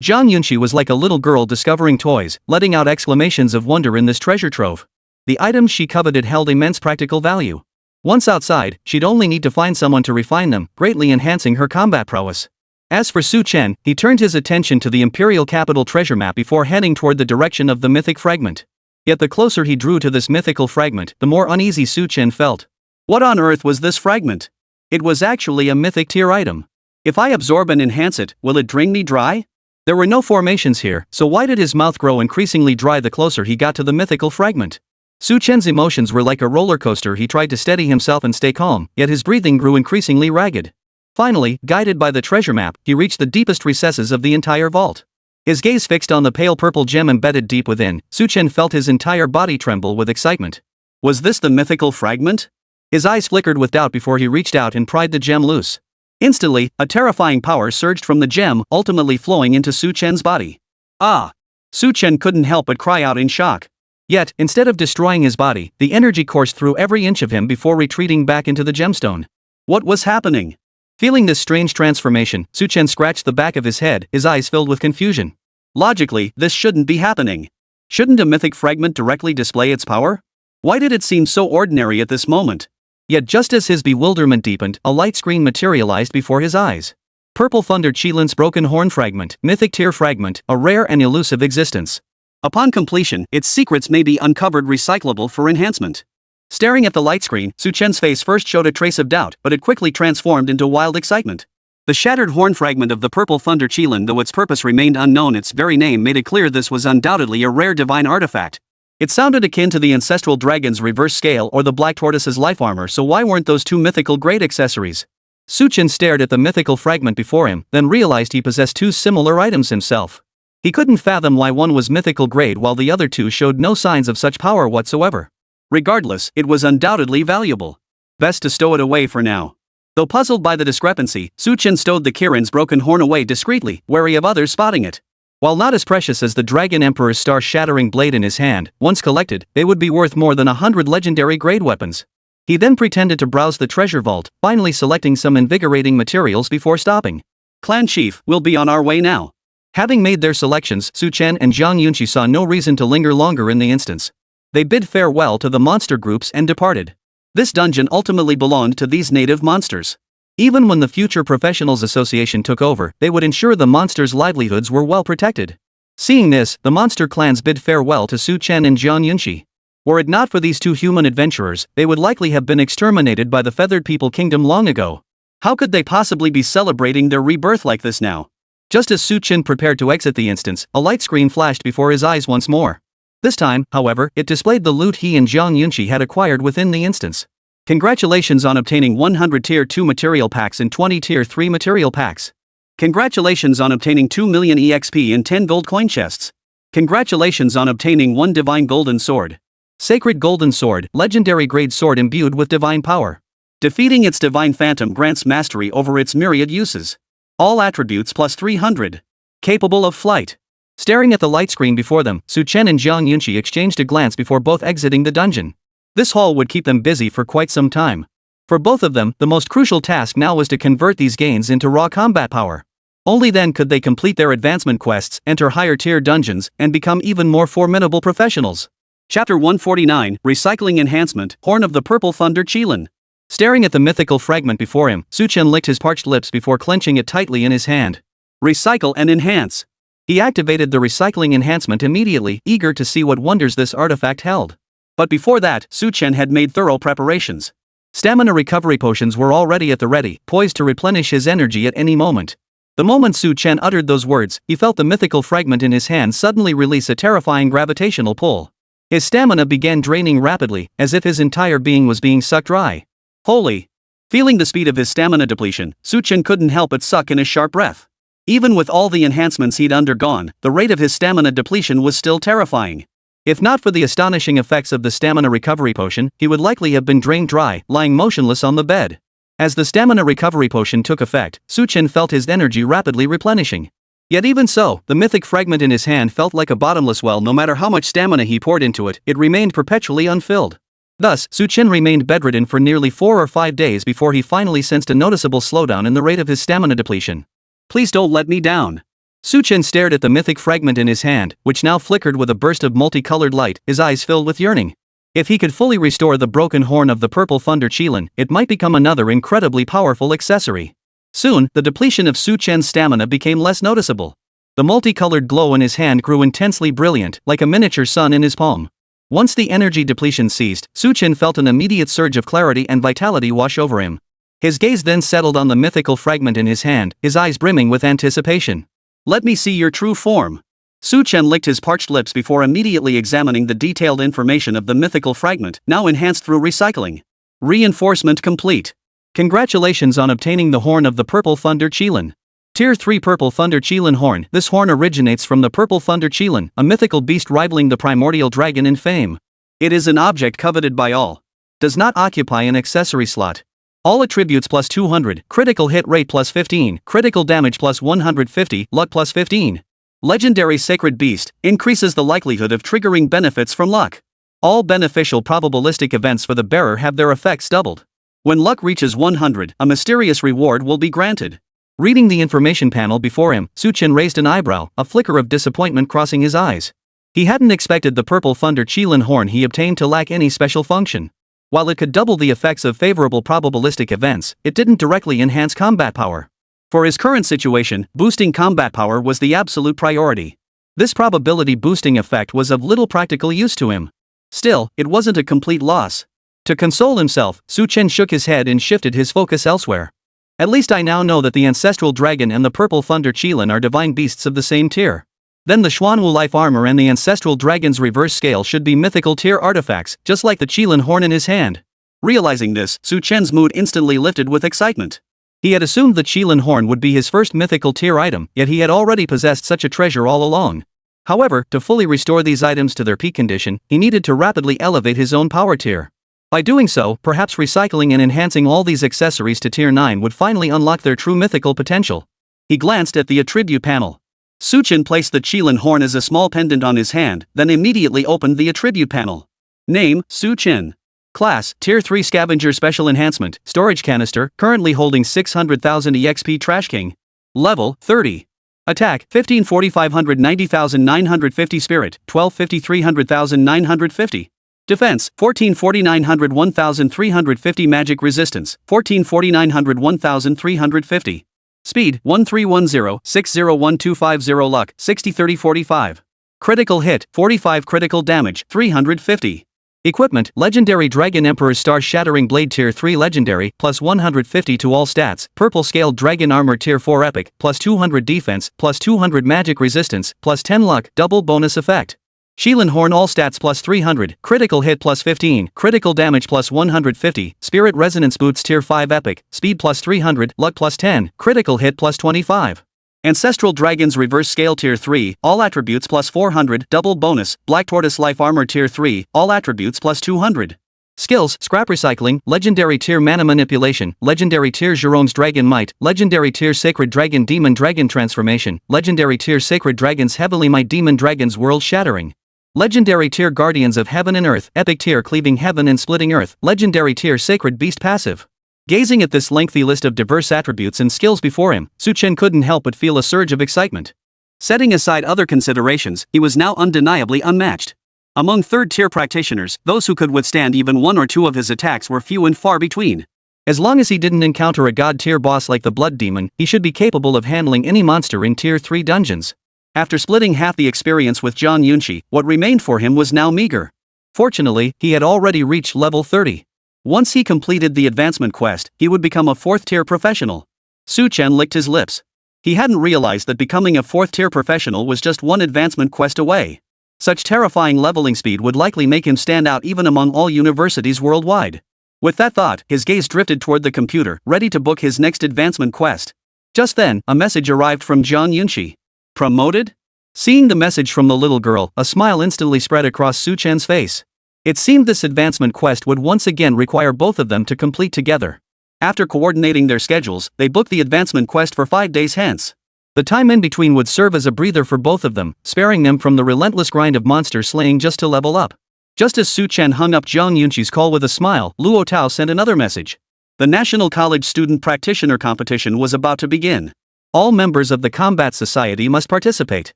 Zhang Yunxi was like a little girl discovering toys, letting out exclamations of wonder in this treasure trove. The items she coveted held immense practical value. Once outside, she'd only need to find someone to refine them, greatly enhancing her combat prowess. As for Su Chen, he turned his attention to the imperial capital treasure map before heading toward the direction of the mythic fragment. Yet the closer he drew to this mythical fragment, the more uneasy Su Chen felt. What on earth was this fragment? It was actually a mythic tier item. If I absorb and enhance it, will it drain me dry? There were no formations here, so why did his mouth grow increasingly dry the closer he got to the mythical fragment? Su Chen's emotions were like a roller coaster. He tried to steady himself and stay calm, yet his breathing grew increasingly ragged. Finally, guided by the treasure map, he reached the deepest recesses of the entire vault. His gaze fixed on the pale purple gem embedded deep within, Su Chen felt his entire body tremble with excitement. Was this the mythical fragment? His eyes flickered with doubt before he reached out and pried the gem loose. Instantly, a terrifying power surged from the gem, ultimately flowing into Su Chen's body. Ah! Su Chen couldn't help but cry out in shock. Yet, instead of destroying his body, the energy coursed through every inch of him before retreating back into the gemstone. What was happening? Feeling this strange transformation, Su Chen scratched the back of his head, his eyes filled with confusion. Logically, this shouldn't be happening. Shouldn't a mythic fragment directly display its power? Why did it seem so ordinary at this moment? Yet just as his bewilderment deepened, a light screen materialized before his eyes. Purple Thunder Qilin's Broken Horn Fragment, Mythic Tier Fragment, a rare and elusive existence. Upon completion, its secrets may be uncovered, recyclable for enhancement. Staring at the light screen, Su Chen's face first showed a trace of doubt, but it quickly transformed into wild excitement. The shattered horn fragment of the Purple Thunder Qilin, though its purpose remained unknown, its very name made it clear this was undoubtedly a rare divine artifact. It sounded akin to the ancestral dragon's reverse scale or the black tortoise's life armor, so why weren't those two mythical grade accessories? Su Chen stared at the mythical fragment before him, then realized he possessed two similar items himself. He couldn't fathom why one was mythical grade while the other two showed no signs of such power whatsoever. Regardless, it was undoubtedly valuable. Best to stow it away for now. Though puzzled by the discrepancy, Su Chen stowed the Kirin's broken horn away discreetly, wary of others spotting it. While not as precious as the Dragon Emperor's star-shattering blade in his hand, once collected, they would be worth more than 100 legendary grade weapons. He then pretended to browse the treasure vault, finally selecting some invigorating materials before stopping. Clan Chief, we'll be on our way now. Having made their selections, Su Chen and Zhang Yunxi saw no reason to linger longer in the instance. They bid farewell to the monster groups and departed. This dungeon ultimately belonged to these native monsters. Even when the Future Professionals Association took over, they would ensure the monsters' livelihoods were well protected. Seeing this, the monster clans bid farewell to Su Chen and Zhang Yunxi. Were it not for these two human adventurers, they would likely have been exterminated by the Feathered People Kingdom long ago. How could they possibly be celebrating their rebirth like this now? Just as Su Chen prepared to exit the instance, a light screen flashed before his eyes once more. This time, however, it displayed the loot he and Zhang Yunxi had acquired within the instance. Congratulations on obtaining 100 Tier 2 material packs and 20 Tier 3 material packs. Congratulations on obtaining 2 million EXP and 10 gold coin chests. Congratulations on obtaining 1 divine golden sword. Sacred Golden Sword, legendary grade sword imbued with divine power. Defeating its divine phantom grants mastery over its myriad uses. All attributes plus 300. Capable of flight. Staring at the light screen before them, Chen and Jiang Yunqi exchanged a glance before both exiting the dungeon. This haul would keep them busy for quite some time. For both of them, the most crucial task now was to convert these gains into raw combat power. Only then could they complete their advancement quests, enter higher tier dungeons, and become even more formidable professionals. Chapter 149, Recycling Enhancement, Horn of the Purple Thunder Qilin. Staring at the mythical fragment before him, Chen licked his parched lips before clenching it tightly in his hand. Recycle and enhance. He activated the recycling enhancement immediately, eager to see what wonders this artifact held. But before that, Chen had made thorough preparations. Stamina recovery potions were already at the ready, poised to replenish his energy at any moment. The moment Chen uttered those words, he felt the mythical fragment in his hand suddenly release a terrifying gravitational pull. His stamina began draining rapidly, as if his entire being was being sucked dry. Holy! Feeling the speed of his stamina depletion, Chen couldn't help but suck in a sharp breath. Even with all the enhancements he'd undergone, the rate of his stamina depletion was still terrifying. If not for the astonishing effects of the stamina recovery potion, he would likely have been drained dry, lying motionless on the bed. As the stamina recovery potion took effect, Chen felt his energy rapidly replenishing. Yet even so, the mythic fragment in his hand felt like a bottomless well. No matter how much stamina he poured into it, it remained perpetually unfilled. Thus, Chen remained bedridden for nearly 4 or 5 days before he finally sensed a noticeable slowdown in the rate of his stamina depletion. Please don't let me down. Chen stared at the mythic fragment in his hand, which now flickered with a burst of multicolored light, his eyes filled with yearning. If he could fully restore the broken horn of the Purple Thunder Qilin, it might become another incredibly powerful accessory. Soon, the depletion of Chen's stamina became less noticeable. The multicolored glow in his hand grew intensely brilliant, like a miniature sun in his palm. Once the energy depletion ceased, Chen felt an immediate surge of clarity and vitality wash over him. His gaze then settled on the mythical fragment in his hand, his eyes brimming with anticipation. Let me see your true form. Chen licked his parched lips before immediately examining the detailed information of the mythical fragment, now enhanced through recycling. Reinforcement complete. Congratulations on obtaining the Horn of the Purple Thunder Qilin. Tier 3 Purple Thunder Qilin Horn. This horn originates from the Purple Thunder Qilin, a mythical beast rivaling the primordial dragon in fame. It is an object coveted by all. Does not occupy an accessory slot. All attributes plus 200, critical hit rate plus 15, critical damage plus 150, luck plus 15. Legendary Sacred Beast, increases the likelihood of triggering benefits from luck. All beneficial probabilistic events for the bearer have their effects doubled. When luck reaches 100, a mysterious reward will be granted. Reading the information panel before him, Chen raised an eyebrow, a flicker of disappointment crossing his eyes. He hadn't expected the Purple Thunder Qilin horn he obtained to lack any special function. While it could double the effects of favorable probabilistic events, it didn't directly enhance combat power. For his current situation, boosting combat power was the absolute priority. This probability boosting effect was of little practical use to him. Still, it wasn't a complete loss. To console himself, Chen shook his head and shifted his focus elsewhere. At least I now know that the Ancestral Dragon and the Purple Thunder Qilin are divine beasts of the same tier. Then the Xuanwu Life Armor and the Ancestral Dragon's reverse scale should be mythical tier artifacts, just like the Qilin horn in his hand. Realizing this, Chen's mood instantly lifted with excitement. He had assumed the Qilin horn would be his first mythical tier item, yet he had already possessed such a treasure all along. However, to fully restore these items to their peak condition, he needed to rapidly elevate his own power tier. By doing so, perhaps recycling and enhancing all these accessories to tier 9 would finally unlock their true mythical potential. He glanced at the attribute panel. Chen placed the Qilin horn as a small pendant on his hand, then immediately opened the attribute panel. Name, Chen. Class, Tier 3 Scavenger Special Enhancement, Storage Canister, currently holding 600,000 EXP Trash King. Level, 30. Attack, 15 4500 90,950 Spirit, 12 50 300,950. Defense, 14 4900 1350 Magic Resistance, 14 4900 1350. Speed, 1310 601250 Luck, 60 30 45. Critical hit, 45 critical damage, 350. Equipment, Legendary Dragon Emperor's Star-Shattering Blade Tier 3 Legendary, plus 150 to all stats, Purple Scaled Dragon Armor Tier 4 Epic, plus 200 defense, plus 200 magic resistance, plus 10 luck, double bonus effect. Qilin Horn all stats plus 300, critical hit plus 15, critical damage plus 150, Spirit Resonance Boots Tier 5 Epic, speed plus 300, luck plus 10, critical hit plus 25. Ancestral Dragons Reverse Scale Tier 3, all attributes plus 400, double bonus, Black Tortoise Life Armor Tier 3, all attributes plus 200. Skills, Scrap Recycling, Legendary Tier Mana Manipulation, Legendary Tier Jerome's Dragon Might, Legendary Tier Sacred Dragon Demon Dragon Transformation, Legendary Tier Sacred Dragons Heavenly Might Demon Dragons World Shattering. Legendary Tier Guardians of Heaven and Earth, Epic Tier Cleaving Heaven and Splitting Earth, Legendary Tier Sacred Beast Passive. Gazing at this lengthy list of diverse attributes and skills before him, Chen couldn't help but feel a surge of excitement. Setting aside other considerations, he was now undeniably unmatched. Among third-tier practitioners, those who could withstand even one or two of his attacks were few and far between. As long as he didn't encounter a god-tier boss like the Blood Demon, he should be capable of handling any monster in Tier 3 dungeons. After splitting half the experience with Zhong Yunxi, what remained for him was now meager. Fortunately, he had already reached level 30. Once he completed the advancement quest, he would become a 4th-tier professional. Chen licked his lips. He hadn't realized that becoming a 4th-tier professional was just one advancement quest away. Such terrifying leveling speed would likely make him stand out even among all universities worldwide. With that thought, his gaze drifted toward the computer, ready to book his next advancement quest. Just then, a message arrived from Zhong Yunxi. Promoted? Seeing the message from the little girl, a smile instantly spread across Chen's face. It seemed this advancement quest would once again require both of them to complete together. After coordinating their schedules, they booked the advancement quest for 5 days hence. The time in between would serve as a breather for both of them, sparing them from the relentless grind of monster slaying just to level up. Just as Chen hung up Zhong Yunxi's call with a smile, Luo Tao sent another message. The National College Student Practitioner Competition was about to begin. All members of the Combat Society must participate.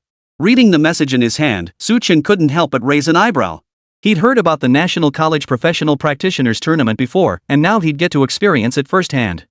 Reading the message in his hand, Chen couldn't help but raise an eyebrow. He'd heard about the National College Professional Practitioners Tournament before, and now he'd get to experience it firsthand.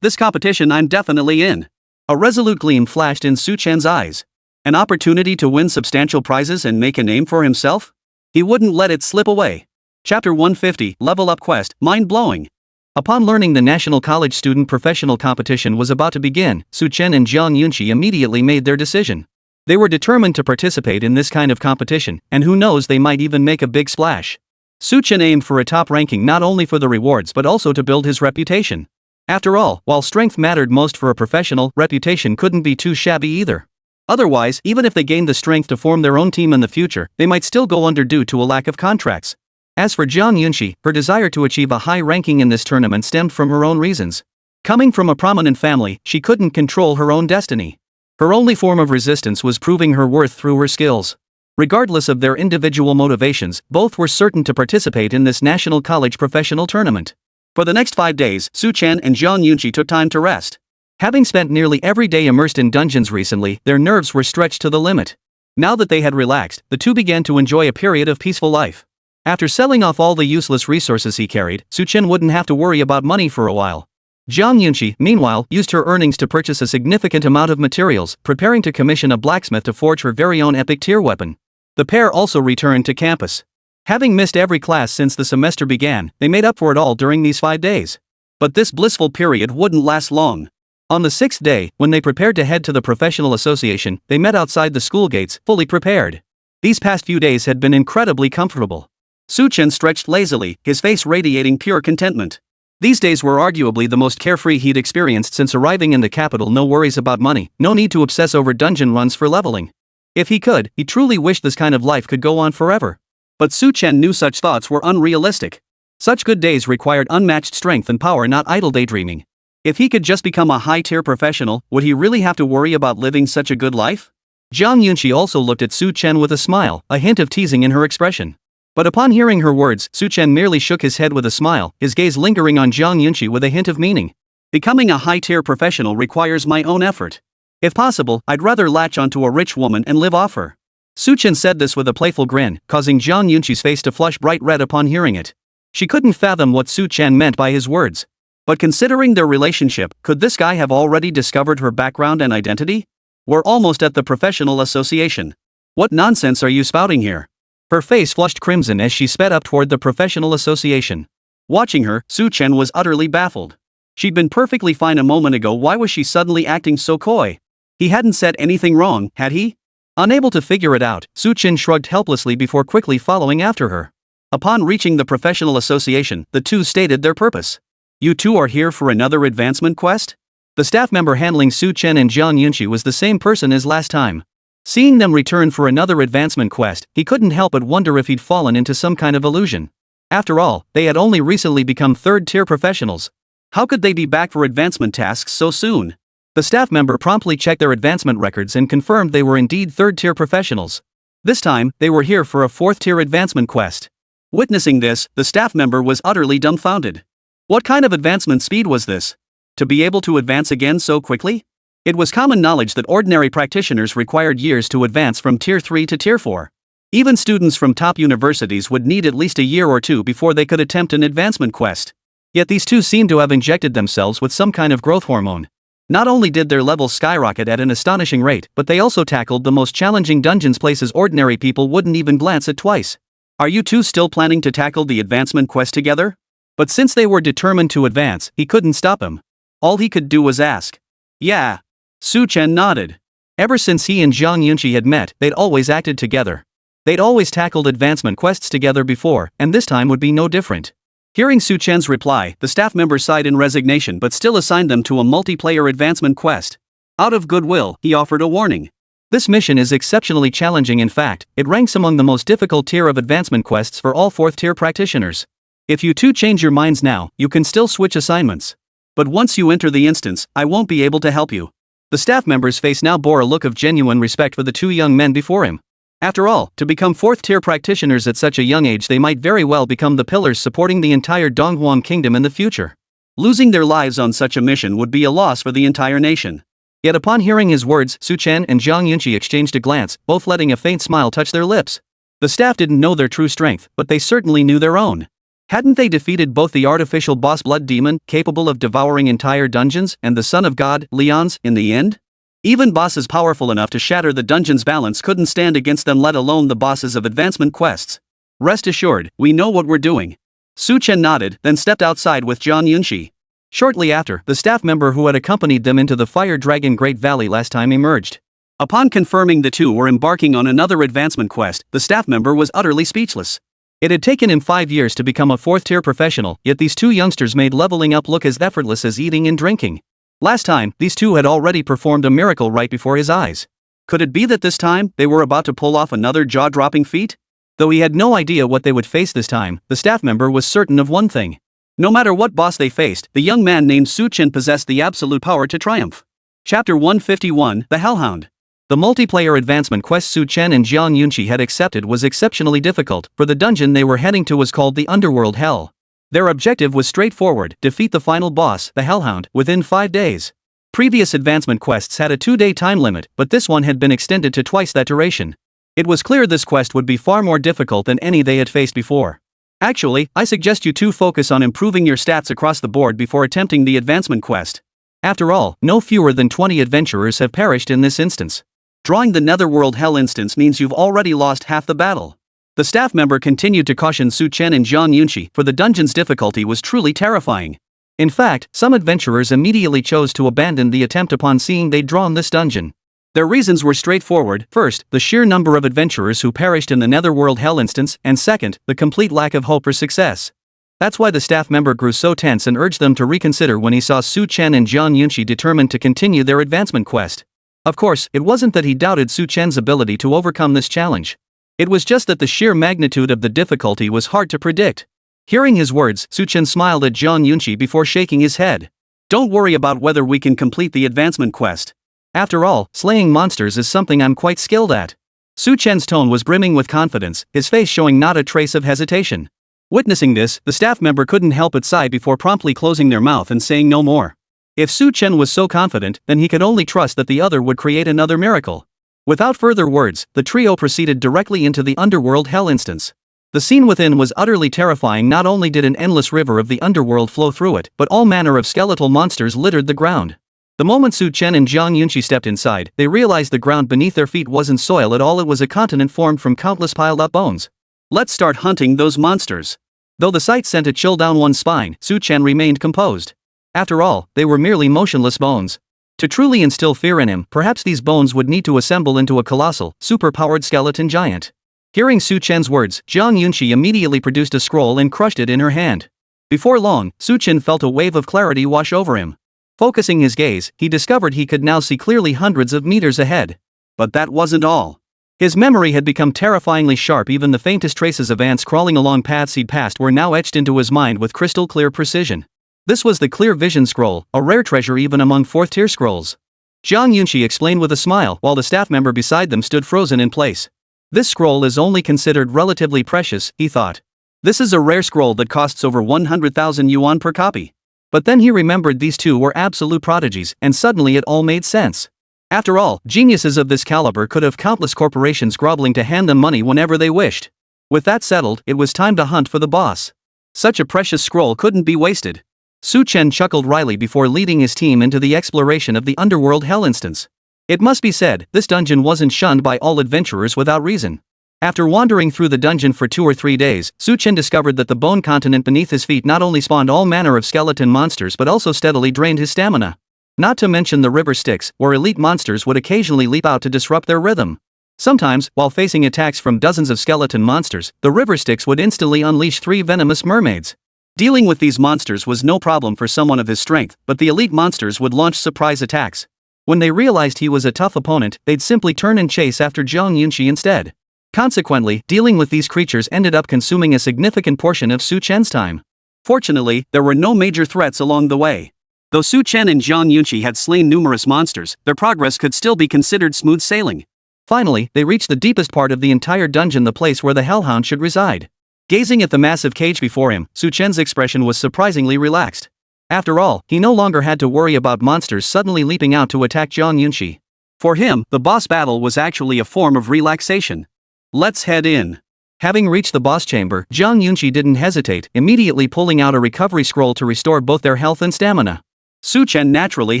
This competition I'm definitely in. A resolute gleam flashed in Chen's eyes. An opportunity to win substantial prizes and make a name for himself? He wouldn't let it slip away. Chapter 150, Level Up Quest, Mind-Blowing. Upon learning the National College Student Professional Competition was about to begin, Chen and Zhong Yunxi immediately made their decision. They were determined to participate in this kind of competition, and who knows, they might even make a big splash. Chen aimed for a top ranking not only for the rewards but also to build his reputation. After all, while strength mattered most for a professional, reputation couldn't be too shabby either. Otherwise, even if they gained the strength to form their own team in the future, they might still go under due to a lack of contracts. As for Zhong Yunxi, her desire to achieve a high ranking in this tournament stemmed from her own reasons. Coming from a prominent family, she couldn't control her own destiny. Her only form of resistance was proving her worth through her skills. Regardless of their individual motivations, both were certain to participate in this National College Professional Tournament. For the next 5 days, Chen and Zhong Yunxi took time to rest. Having spent nearly every day immersed in dungeons recently, their nerves were stretched to the limit. Now that they had relaxed, the two began to enjoy a period of peaceful life. After selling off all the useless resources he carried, Chen wouldn't have to worry about money for a while. Zhong Yunxi, meanwhile, used her earnings to purchase a significant amount of materials, preparing to commission a blacksmith to forge her very own epic tier weapon. The pair also returned to campus. Having missed every class since the semester began, they made up for it all during these 5 days. But this blissful period wouldn't last long. On the 6th day, when they prepared to head to the professional association, they met outside the school gates, fully prepared. These past few days had been incredibly comfortable. Chen stretched lazily, his face radiating pure contentment. These days were arguably the most carefree he'd experienced since arriving in the capital. No worries about money, no need to obsess over dungeon runs for leveling. If he could, he truly wished this kind of life could go on forever. But Chen knew such thoughts were unrealistic. Such good days required unmatched strength and power, not idle daydreaming. If he could just become a high-tier professional, would he really have to worry about living such a good life? Zhong Yunxi also looked at Chen with a smile, a hint of teasing in her expression. But upon hearing her words, Chen merely shook his head with a smile, his gaze lingering on Zhong Yunxi with a hint of meaning. Becoming a high-tier professional requires my own effort. If possible, I'd rather latch onto a rich woman and live off her. Chen said this with a playful grin, causing Zhong Yunxi's face to flush bright red upon hearing it. She couldn't fathom what Chen meant by his words. But considering their relationship, could this guy have already discovered her background and identity? We're almost at the professional association. What nonsense are you spouting here? Her face flushed crimson as she sped up toward the professional association. Watching her, Chen was utterly baffled. She'd been perfectly fine a moment ago. Why was she suddenly acting so coy? He hadn't said anything wrong, had he? Unable to figure it out, Chen shrugged helplessly before quickly following after her. Upon reaching the professional association, the two stated their purpose. You two are here for another advancement quest? The staff member handling Su Chen and Zhang Yunqi was the same person as last time. Seeing them return for another advancement quest, he couldn't help but wonder if he'd fallen into some kind of illusion. After all, they had only recently become third-tier professionals. How could they be back for advancement tasks so soon? The staff member promptly checked their advancement records and confirmed they were indeed third-tier professionals. This time, they were here for a fourth-tier advancement quest. Witnessing this, the staff member was utterly dumbfounded. What kind of advancement speed was this? To be able to advance again so quickly? It was common knowledge that ordinary practitioners required years to advance from Tier 3 to Tier 4. Even students from top universities would need at least a year or two before they could attempt an advancement quest. Yet these two seemed to have injected themselves with some kind of growth hormone. Not only did their levels skyrocket at an astonishing rate, but they also tackled the most challenging dungeons, places ordinary people wouldn't even glance at twice. Are you two still planning to tackle the advancement quest together? But since they were determined to advance, he couldn't stop him. All he could do was ask. Yeah. Su Chen nodded. Ever since he and Zhang Yunqi had met, they'd always acted together. They'd always tackled advancement quests together before, and this time would be no different. Hearing Su Chen's reply, the staff member sighed in resignation but still assigned them to a multiplayer advancement quest. Out of goodwill, he offered a warning. This mission is exceptionally challenging. In fact, it ranks among the most difficult tier of advancement quests for all fourth-tier practitioners. If you two change your minds now, you can still switch assignments. But once you enter the instance, I won't be able to help you. The staff member's face now bore a look of genuine respect for the two young men before him. After all, to become fourth-tier practitioners at such a young age, they might very well become the pillars supporting the entire Donghuang kingdom in the future. Losing their lives on such a mission would be a loss for the entire nation. Yet upon hearing his words, Su Chen and Zhang Yunqi exchanged a glance, both letting a faint smile touch their lips. The staff didn't know their true strength, but they certainly knew their own. Hadn't they defeated both the artificial boss blood demon, capable of devouring entire dungeons, and the son of God, Leon's, in the end? Even bosses powerful enough to shatter the dungeon's balance couldn't stand against them, let alone the bosses of advancement quests. Rest assured, we know what we're doing. Su Chen nodded, then stepped outside with Zhang Yunqi. Shortly after, the staff member who had accompanied them into the Fire Dragon Great Valley last time emerged. Upon confirming the two were embarking on another advancement quest, the staff member was utterly speechless. It had taken him 5 years to become a fourth-tier professional, yet these two youngsters made leveling up look as effortless as eating and drinking. Last time, these two had already performed a miracle right before his eyes. Could it be that this time, they were about to pull off another jaw-dropping feat? Though he had no idea what they would face this time, the staff member was certain of one thing. No matter what boss they faced, the young man named Su Chen possessed the absolute power to triumph. Chapter 151, The Hellhound. The multiplayer advancement quest Su Chen and Zhang Yunqi had accepted was exceptionally difficult, for the dungeon they were heading to was called the Underworld Hell. Their objective was straightforward: defeat the final boss, the Hellhound, within 5 days. Previous advancement quests had a 2-day time limit, but this one had been extended to twice that duration. It was clear this quest would be far more difficult than any they had faced before. Actually, I suggest you two focus on improving your stats across the board before attempting the advancement quest. After all, no fewer than 20 adventurers have perished in this instance. Drawing the Netherworld Hell instance means you've already lost half the battle. The staff member continued to caution Su Chen and Zhang Yunqi, for the dungeon's difficulty was truly terrifying. In fact, some adventurers immediately chose to abandon the attempt upon seeing they'd drawn this dungeon. Their reasons were straightforward: first, the sheer number of adventurers who perished in the Netherworld Hell instance, and second, the complete lack of hope for success. That's why the staff member grew so tense and urged them to reconsider when he saw Su Chen and Zhang Yunqi determined to continue their advancement quest. Of course, it wasn't that he doubted Su Chen's ability to overcome this challenge. It was just that the sheer magnitude of the difficulty was hard to predict. Hearing his words, Su Chen smiled at Zhang Yunqi before shaking his head. Don't worry about whether we can complete the advancement quest. After all, slaying monsters is something I'm quite skilled at. Su Chen's tone was brimming with confidence, his face showing not a trace of hesitation. Witnessing this, the staff member couldn't help but sigh before promptly closing their mouth and saying no more. If Su Chen was so confident, then he could only trust that the other would create another miracle. Without further words, the trio proceeded directly into the Underworld Hell instance. The scene within was utterly terrifying. Not only did an endless river of the underworld flow through it, but all manner of skeletal monsters littered the ground. The moment Su Chen and Zhang Yunqi stepped inside, they realized the ground beneath their feet wasn't soil at all, it was a continent formed from countless piled-up bones. Let's start hunting those monsters. Though the sight sent a chill down one's spine, Su Chen remained composed. After all, they were merely motionless bones. To truly instill fear in him, perhaps these bones would need to assemble into a colossal, super-powered skeleton giant. Hearing Su Chen's words, Zhang Yunqi immediately produced a scroll and crushed it in her hand. Before long, Su Chen felt a wave of clarity wash over him. Focusing his gaze, he discovered he could now see clearly hundreds of meters ahead. But that wasn't all. His memory had become terrifyingly sharp. Even the faintest traces of ants crawling along paths he'd passed were now etched into his mind with crystal clear precision. This was the Clear Vision Scroll, a rare treasure even among 4th-tier scrolls. Zhang Yunxi explained with a smile while the staff member beside them stood frozen in place. This scroll is only considered relatively precious, he thought. This is a rare scroll that costs over 100,000 yuan per copy. But then he remembered these two were absolute prodigies, and suddenly it all made sense. After all, geniuses of this caliber could have countless corporations groveling to hand them money whenever they wished. With that settled, it was time to hunt for the boss. Such a precious scroll couldn't be wasted. Chen chuckled wryly before leading his team into the exploration of the underworld hell instance. It must be said, this dungeon wasn't shunned by all adventurers without reason. After wandering through the dungeon for 2 or 3 days, Chen discovered that the bone continent beneath his feet not only spawned all manner of skeleton monsters but also steadily drained his stamina. Not to mention the river Styx, where elite monsters would occasionally leap out to disrupt their rhythm. Sometimes, while facing attacks from dozens of skeleton monsters, the river Styx would instantly unleash 3 venomous mermaids. Dealing with these monsters was no problem for someone of his strength, but the elite monsters would launch surprise attacks. When they realized he was a tough opponent, they'd simply turn and chase after Zhang Yunxi instead. Consequently, dealing with these creatures ended up consuming a significant portion of Chen's time. Fortunately, there were no major threats along the way. Though Chen and Zhang Yunxi had slain numerous monsters, their progress could still be considered smooth sailing. Finally, they reached the deepest part of the entire dungeon, the place where the Hellhound should reside. Gazing at the massive cage before him, Chen's expression was surprisingly relaxed. After all, he no longer had to worry about monsters suddenly leaping out to attack Zhang Yunxi. For him, the boss battle was actually a form of relaxation. Let's head in. Having reached the boss chamber, Zhang Yunxi didn't hesitate, immediately pulling out a recovery scroll to restore both their health and stamina. Chen naturally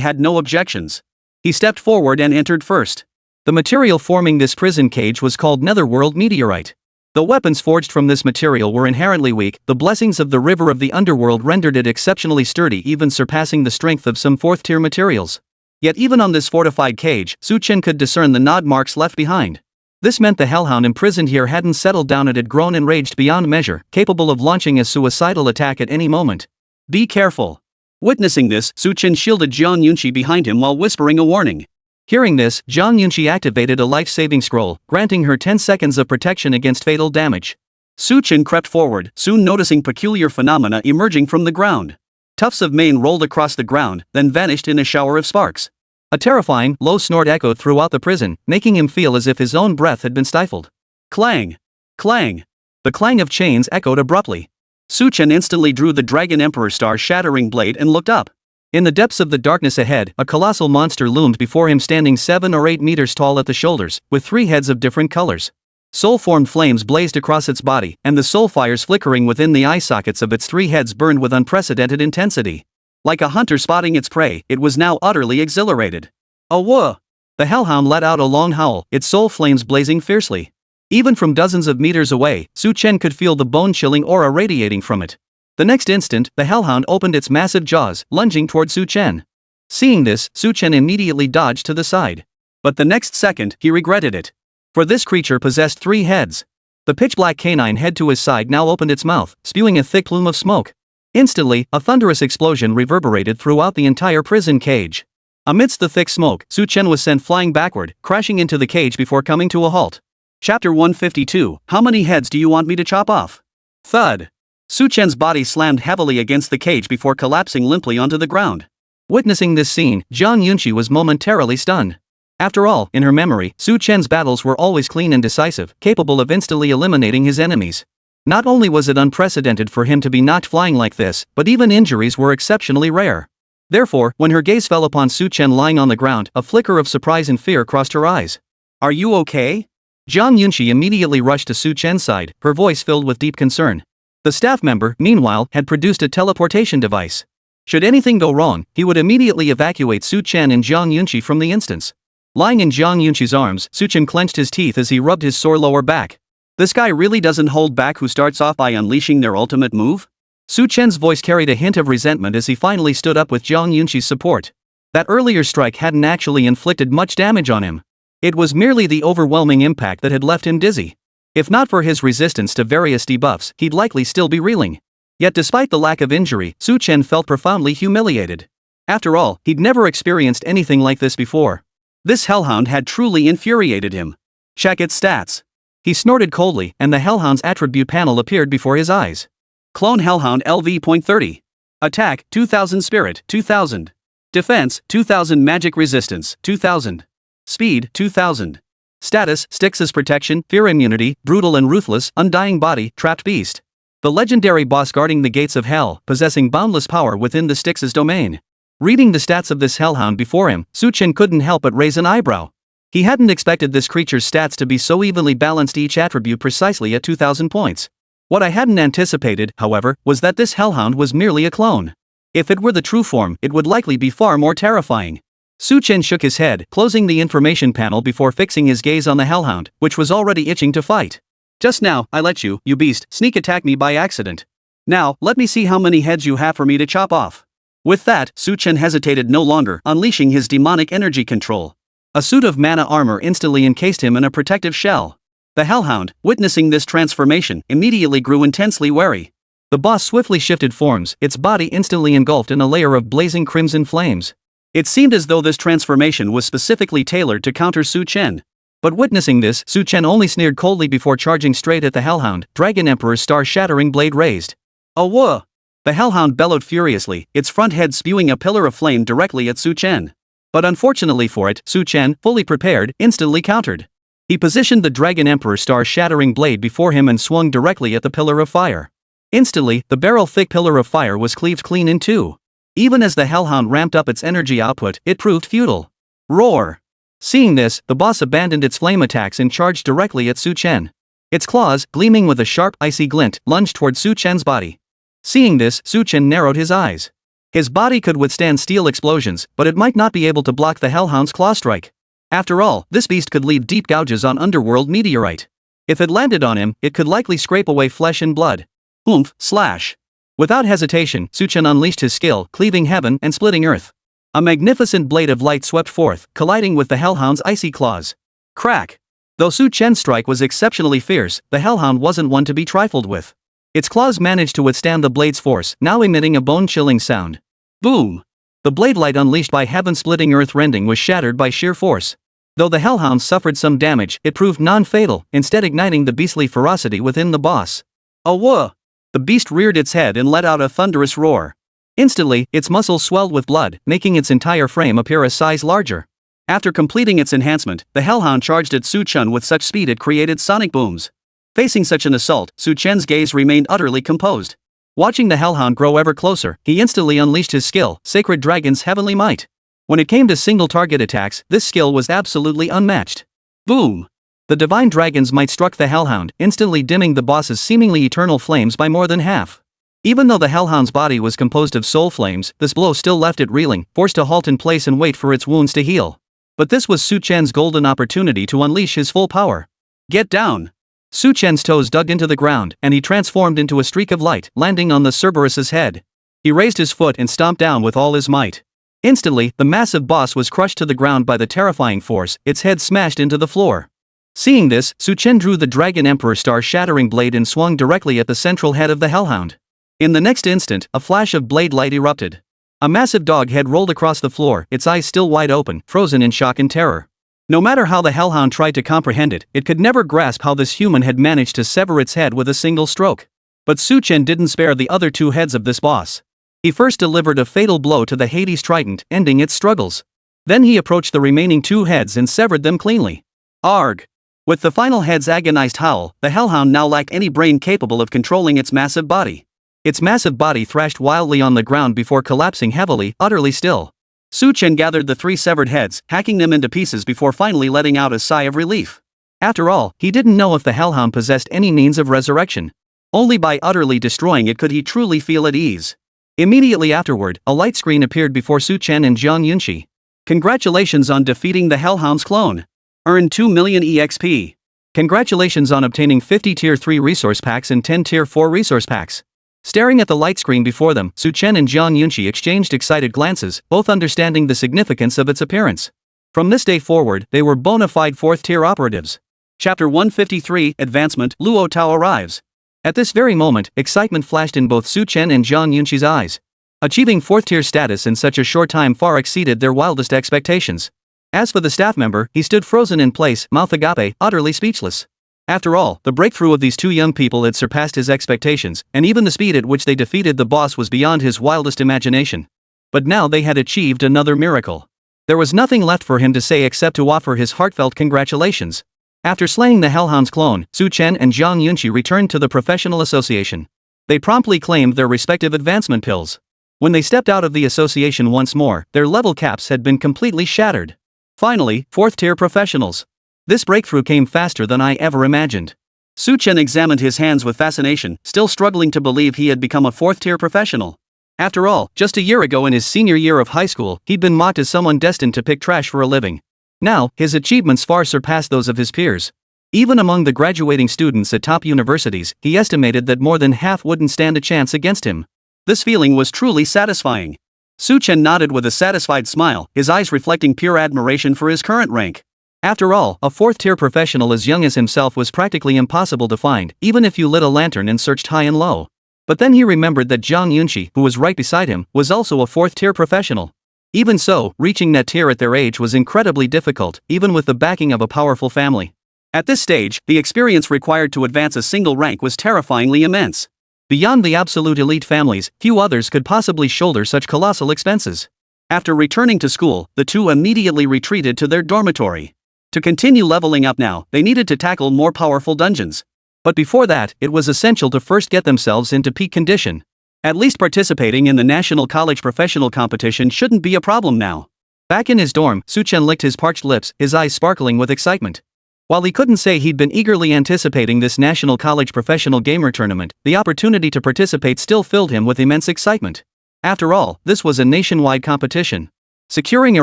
had no objections. He stepped forward and entered first. The material forming this prison cage was called Netherworld Meteorite. The weapons forged from this material were inherently weak. The blessings of the river of the underworld rendered it exceptionally sturdy, even surpassing the strength of some 4th-tier materials. Yet even on this fortified cage, Chen could discern the nod marks left behind. This meant the Hellhound imprisoned here hadn't settled down. It had grown enraged beyond measure, capable of launching a suicidal attack at any moment. Be careful. Witnessing this, Chen shielded Zhang Yunxi behind him while whispering a warning. Hearing this, Zhang Yunxi activated a life-saving scroll, granting her 10 seconds of protection against fatal damage. Chen crept forward, soon noticing peculiar phenomena emerging from the ground. Tufts of mane rolled across the ground, then vanished in a shower of sparks. A terrifying, low snort echoed throughout the prison, making him feel as if his own breath had been stifled. Clang! Clang! The clang of chains echoed abruptly. Chen instantly drew the Dragon Emperor star-shattering blade and looked up. In the depths of the darkness ahead, a colossal monster loomed before him, standing 7 or 8 meters tall at the shoulders, with 3 heads of different colors. Soul-formed flames blazed across its body, and the soul fires flickering within the eye sockets of its 3 heads burned with unprecedented intensity. Like a hunter spotting its prey, it was now utterly exhilarated. Awooh! The Hellhound let out a long howl, its soul flames blazing fiercely. Even from dozens of meters away, Chen could feel the bone-chilling aura radiating from it. The next instant, the Hellhound opened its massive jaws, lunging toward Chen. Seeing this, Chen immediately dodged to the side. But the next second, he regretted it. For this creature possessed 3 heads. The pitch-black canine head to his side now opened its mouth, spewing a thick plume of smoke. Instantly, a thunderous explosion reverberated throughout the entire prison cage. Amidst the thick smoke, Chen was sent flying backward, crashing into the cage before coming to a halt. Chapter 152, How many heads do you want me to chop off? Thud. Chen's body slammed heavily against the cage before collapsing limply onto the ground. Witnessing this scene, Zhang Yunxi was momentarily stunned. After all, in her memory, Chen's battles were always clean and decisive, capable of instantly eliminating his enemies. Not only was it unprecedented for him to be knocked flying like this, but even injuries were exceptionally rare. Therefore, when her gaze fell upon Chen lying on the ground, a flicker of surprise and fear crossed her eyes. Are you okay? Zhang Yunxi immediately rushed to Chen's side, her voice filled with deep concern. The staff member, meanwhile, had produced a teleportation device. Should anything go wrong, he would immediately evacuate Chen and Zhang Yunxi from the instance. Lying in Zhang Yunxi's arms, Chen clenched his teeth as he rubbed his sore lower back. This guy really doesn't hold back. Who starts off by unleashing their ultimate move? Chen's voice carried a hint of resentment as he finally stood up with Zhang Yunxi's support. That earlier strike hadn't actually inflicted much damage on him. It was merely the overwhelming impact that had left him dizzy. If not for his resistance to various debuffs, he'd likely still be reeling. Yet despite the lack of injury, Chen felt profoundly humiliated. After all, he'd never experienced anything like this before. This hellhound had truly infuriated him. Check its stats. He snorted coldly, and the hellhound's attribute panel appeared before his eyes. Clone Hellhound LV.30. Attack, 2000 Spirit, 2000. Defense, 2000 Magic Resistance, 2000. Speed, 2000. Status, Styx's Protection, Fear Immunity, Brutal and Ruthless, Undying Body, Trapped Beast. The legendary boss guarding the gates of hell, possessing boundless power within the Styx's domain. Reading the stats of this hellhound before him, Chen couldn't help but raise an eyebrow. He hadn't expected this creature's stats to be so evenly balanced, each attribute precisely at 2000 points. What I hadn't anticipated, however, was that this hellhound was merely a clone. If it were the true form, it would likely be far more terrifying. Chen shook his head, closing the information panel before fixing his gaze on the hellhound, which was already itching to fight. Just now, I let you beast, sneak attack me by accident. Now, let me see how many heads you have for me to chop off. With that, Chen hesitated no longer, unleashing his demonic energy control. A suit of mana armor instantly encased him in a protective shell. The hellhound, witnessing this transformation, immediately grew intensely wary. The boss swiftly shifted forms, its body instantly engulfed in a layer of blazing crimson flames. It seemed as though this transformation was specifically tailored to counter Chen. But witnessing this, Chen only sneered coldly before charging straight at the hellhound, Dragon Emperor's star-shattering blade raised. Awah! The hellhound bellowed furiously, its front head spewing a pillar of flame directly at Chen. But unfortunately for it, Chen, fully prepared, instantly countered. He positioned the Dragon Emperor's star-shattering blade before him and swung directly at the pillar of fire. Instantly, the barrel-thick pillar of fire was cleaved clean in two. Even as the hellhound ramped up its energy output, it proved futile. Roar! Seeing this, the boss abandoned its flame attacks and charged directly at Chen. Its claws, gleaming with a sharp, icy glint, lunged toward Chen's body. Seeing this, Chen narrowed his eyes. His body could withstand steel explosions, but it might not be able to block the hellhound's claw strike. After all, this beast could leave deep gouges on underworld meteorite. If it landed on him, it could likely scrape away flesh and blood. Oomph, slash. Without hesitation, Chen unleashed his skill, cleaving heaven and splitting earth. A magnificent blade of light swept forth, colliding with the hellhound's icy claws. Crack! Though Chen's strike was exceptionally fierce, the hellhound wasn't one to be trifled with. Its claws managed to withstand the blade's force, now emitting a bone-chilling sound. Boom! The blade light unleashed by heaven-splitting earth-rending was shattered by sheer force. Though the hellhound suffered some damage, it proved non-fatal, instead igniting the beastly ferocity within the boss. Awah! The beast reared its head and let out a thunderous roar. Instantly, its muscles swelled with blood, making its entire frame appear a size larger. After completing its enhancement, the hellhound charged at Chen with such speed it created sonic booms. Facing such an assault, Chen's gaze remained utterly composed. Watching the hellhound grow ever closer, he instantly unleashed his skill, Sacred Dragon's Heavenly Might. When it came to single target attacks, this skill was absolutely unmatched. Boom! The Divine Dragon's Might struck the hellhound, instantly dimming the boss's seemingly eternal flames by more than half. Even though the hellhound's body was composed of soul flames, this blow still left it reeling, forced to halt in place and wait for its wounds to heal. But this was Chen's golden opportunity to unleash his full power. Get down! Chen's toes dug into the ground, and he transformed into a streak of light, landing on the Cerberus's head. He raised his foot and stomped down with all his might. Instantly, the massive boss was crushed to the ground by the terrifying force, its head smashed into the floor. Seeing this, Chen drew the Dragon Emperor star-shattering blade and swung directly at the central head of the hellhound. In the next instant, a flash of blade light erupted. A massive dog head rolled across the floor, its eyes still wide open, frozen in shock and terror. No matter how the hellhound tried to comprehend it, it could never grasp how this human had managed to sever its head with a single stroke. But Chen didn't spare the other two heads of this boss. He first delivered a fatal blow to the Hades trident, ending its struggles. Then he approached the remaining two heads and severed them cleanly. Arg! With the final head's agonized howl, the hellhound now lacked any brain capable of controlling its massive body. Its massive body thrashed wildly on the ground before collapsing heavily, utterly still. Chen gathered the three severed heads, hacking them into pieces before finally letting out a sigh of relief. After all, he didn't know if the hellhound possessed any means of resurrection. Only by utterly destroying it could he truly feel at ease. Immediately afterward, a light screen appeared before Chen and Jiang Yunxi. Congratulations on defeating the hellhound's clone. Earn 2 million EXP. Congratulations on obtaining 50 Tier 3 resource packs and 10 Tier 4 resource packs. Staring at the light screen before them, Chen and Jiang Yunxi exchanged excited glances, both understanding the significance of its appearance. From this day forward, they were bona fide 4th-tier operatives. Chapter 153, Advancement, Luo Tao arrives. At this very moment, excitement flashed in both Chen and Jiang Yunxi's eyes. Achieving 4th tier status in such a short time far exceeded their wildest expectations. As for the staff member, he stood frozen in place, mouth agape, utterly speechless. After all, the breakthrough of these two young people had surpassed his expectations, and even the speed at which they defeated the boss was beyond his wildest imagination. But now they had achieved another miracle. There was nothing left for him to say except to offer his heartfelt congratulations. After slaying the Hellhound's clone, Chen and Zhang Yunqi returned to the professional association. They promptly claimed their respective advancement pills. When they stepped out of the association once more, their level caps had been completely shattered. Finally, 4th tier professionals. This breakthrough came faster than I ever imagined. Chen examined his hands with fascination, still struggling to believe he had become a 4th tier professional. After all, just a year ago in his senior year of high school, he'd been mocked as someone destined to pick trash for a living. Now, his achievements far surpassed those of his peers. Even among the graduating students at top universities, he estimated that more than half wouldn't stand a chance against him. This feeling was truly satisfying. Chen nodded with a satisfied smile, his eyes reflecting pure admiration for his current rank. After all, a 4th tier professional as young as himself was practically impossible to find, even if you lit a lantern and searched high and low. But then he remembered that Zhang Yunqi, who was right beside him, was also a 4th tier professional. Even so, reaching that tier at their age was incredibly difficult, even with the backing of a powerful family. At this stage, the experience required to advance a single rank was terrifyingly immense. Beyond the absolute elite families, few others could possibly shoulder such colossal expenses. After returning to school, the two immediately retreated to their dormitory. To continue leveling up now, they needed to tackle more powerful dungeons. But before that, it was essential to first get themselves into peak condition. At least participating in the National College Professional Competition shouldn't be a problem now. Back in his dorm, Chen licked his parched lips, his eyes sparkling with excitement. While he couldn't say he'd been eagerly anticipating this National College Professional Gamer Tournament, the opportunity to participate still filled him with immense excitement. After all, this was a nationwide competition. Securing a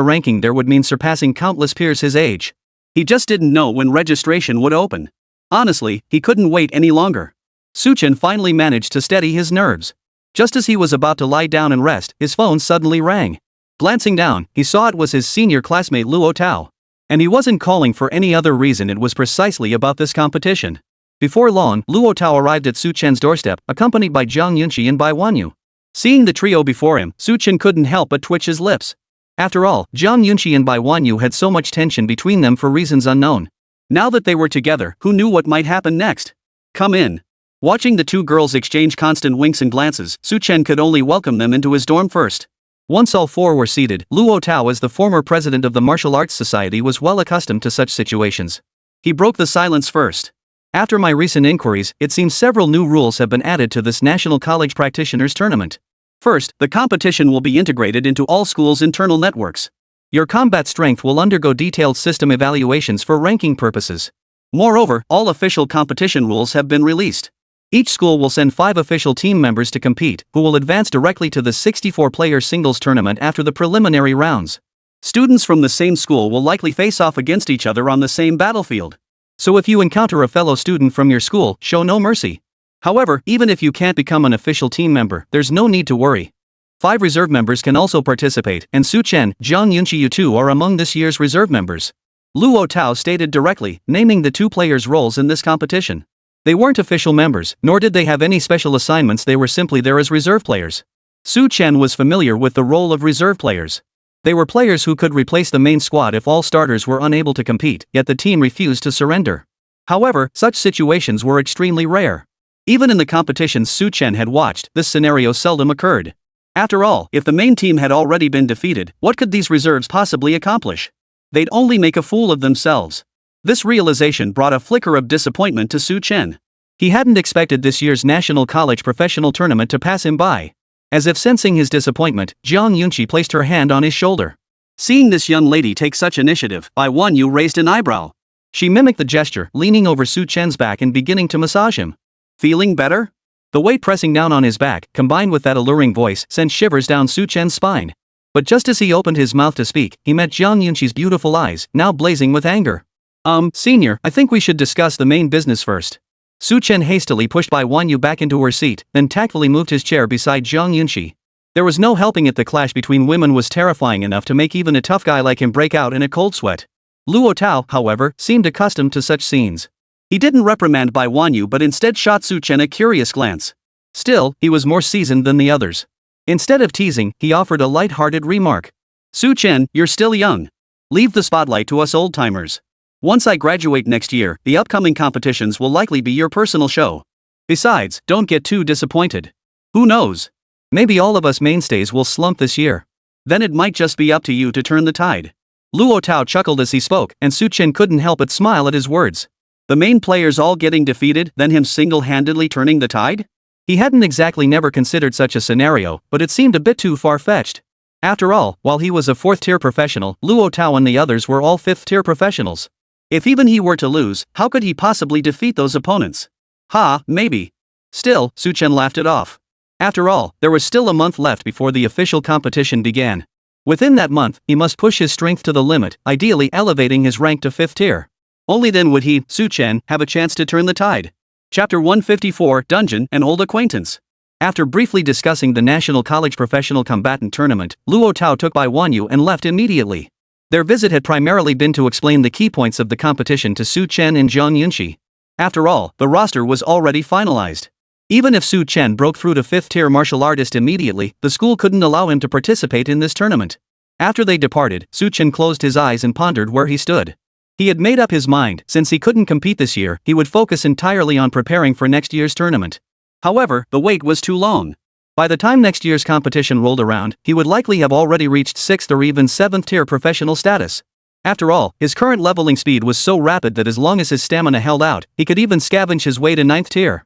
ranking there would mean surpassing countless peers his age. He just didn't know when registration would open. Honestly, he couldn't wait any longer. Chen finally managed to steady his nerves. Just as he was about to lie down and rest, his phone suddenly rang. Glancing down, he saw it was his senior classmate Luo Tao. And he wasn't calling for any other reason, it was precisely about this competition. Before long, Luo Tao arrived at Chen's doorstep, accompanied by Zhang Yunqi and Bai Wanyu. Seeing the trio before him, Chen couldn't help but twitch his lips. After all, Zhang Yunqi and Bai Wanyu had so much tension between them for reasons unknown. Now that they were together, who knew what might happen next? Come in. Watching the two girls exchange constant winks and glances, Chen could only welcome them into his dorm first. Once all four were seated, Luo Tao, as the former president of the Martial Arts Society, was well accustomed to such situations. He broke the silence first. After my recent inquiries, it seems several new rules have been added to this National College Practitioners Tournament. First, the competition will be integrated into all schools' internal networks. Your combat strength will undergo detailed system evaluations for ranking purposes. Moreover, all official competition rules have been released. Each school will send 5 official team members to compete, who will advance directly to the 64-player singles tournament after the preliminary rounds. Students from the same school will likely face off against each other on the same battlefield. So if you encounter a fellow student from your school, show no mercy. However, even if you can't become an official team member, there's no need to worry. 5 reserve members can also participate, and Chen, Zhang Yunqi, you two are among this year's reserve members. Luo Tao stated directly, naming the 2 players' roles in this competition. They weren't official members, nor did they have any special assignments, they were simply there as reserve players. Chen was familiar with the role of reserve players. They were players who could replace the main squad if all starters were unable to compete, yet the team refused to surrender. However, such situations were extremely rare. Even in the competitions Chen had watched, this scenario seldom occurred. After all, if the main team had already been defeated, what could these reserves possibly accomplish? They'd only make a fool of themselves. This realization brought a flicker of disappointment to Chen. He hadn't expected this year's National College Professional Tournament to pass him by. As if sensing his disappointment, Zhang Yunqi placed her hand on his shoulder. Seeing this young lady take such initiative, Bai Wanyu raised an eyebrow. She mimicked the gesture, leaning over Chen's back and beginning to massage him. Feeling better? The weight pressing down on his back, combined with that alluring voice, sent shivers down Chen's spine. But just as he opened his mouth to speak, he met Zhang Yunqi's beautiful eyes, now blazing with anger. Senior, I think we should discuss the main business first. Chen hastily pushed Bai Wanyu back into her seat, then tactfully moved his chair beside Zhang Yunqi. There was no helping it, the clash between women was terrifying enough to make even a tough guy like him break out in a cold sweat. Luo Tao, however, seemed accustomed to such scenes. He didn't reprimand Bai Wanyu but instead shot Chen a curious glance. Still, he was more seasoned than the others. Instead of teasing, he offered a light-hearted remark. Su Chen, you're still young. Leave the spotlight to us old-timers. Once I graduate next year, the upcoming competitions will likely be your personal show. Besides, don't get too disappointed. Who knows? Maybe all of us mainstays will slump this year. Then it might just be up to you to turn the tide. Luo Tao chuckled as he spoke, and Su Chen couldn't help but smile at his words. The main players all getting defeated, then him single-handedly turning the tide? He hadn't exactly never considered such a scenario, but it seemed a bit too far-fetched. After all, while he was a 4th-tier professional, Luo Tao and the others were all 5th-tier professionals. If even he were to lose, how could he possibly defeat those opponents? Maybe. Still, Su Chen laughed it off. After all, there was still a month left before the official competition began. Within that month, he must push his strength to the limit, ideally elevating his rank to 5th tier. Only then would he, Su Chen, have a chance to turn the tide. Chapter 154, Dungeon, an Old Acquaintance. After briefly discussing the National College Professional Combatant Tournament, Luo Tao took by Wanyu and left immediately. Their visit had primarily been to explain the key points of the competition to Su Chen and Zhang Yunxi. After all, the roster was already finalized. Even if Su Chen broke through to 5th-tier martial artist immediately, the school couldn't allow him to participate in this tournament. After they departed, Su Chen closed his eyes and pondered where he stood. He had made up his mind, since he couldn't compete this year, he would focus entirely on preparing for next year's tournament. However, the wait was too long. By the time next year's competition rolled around, he would likely have already reached 6th or even 7th-tier professional status. After all, his current leveling speed was so rapid that as long as his stamina held out, he could even scavenge his way to 9th tier.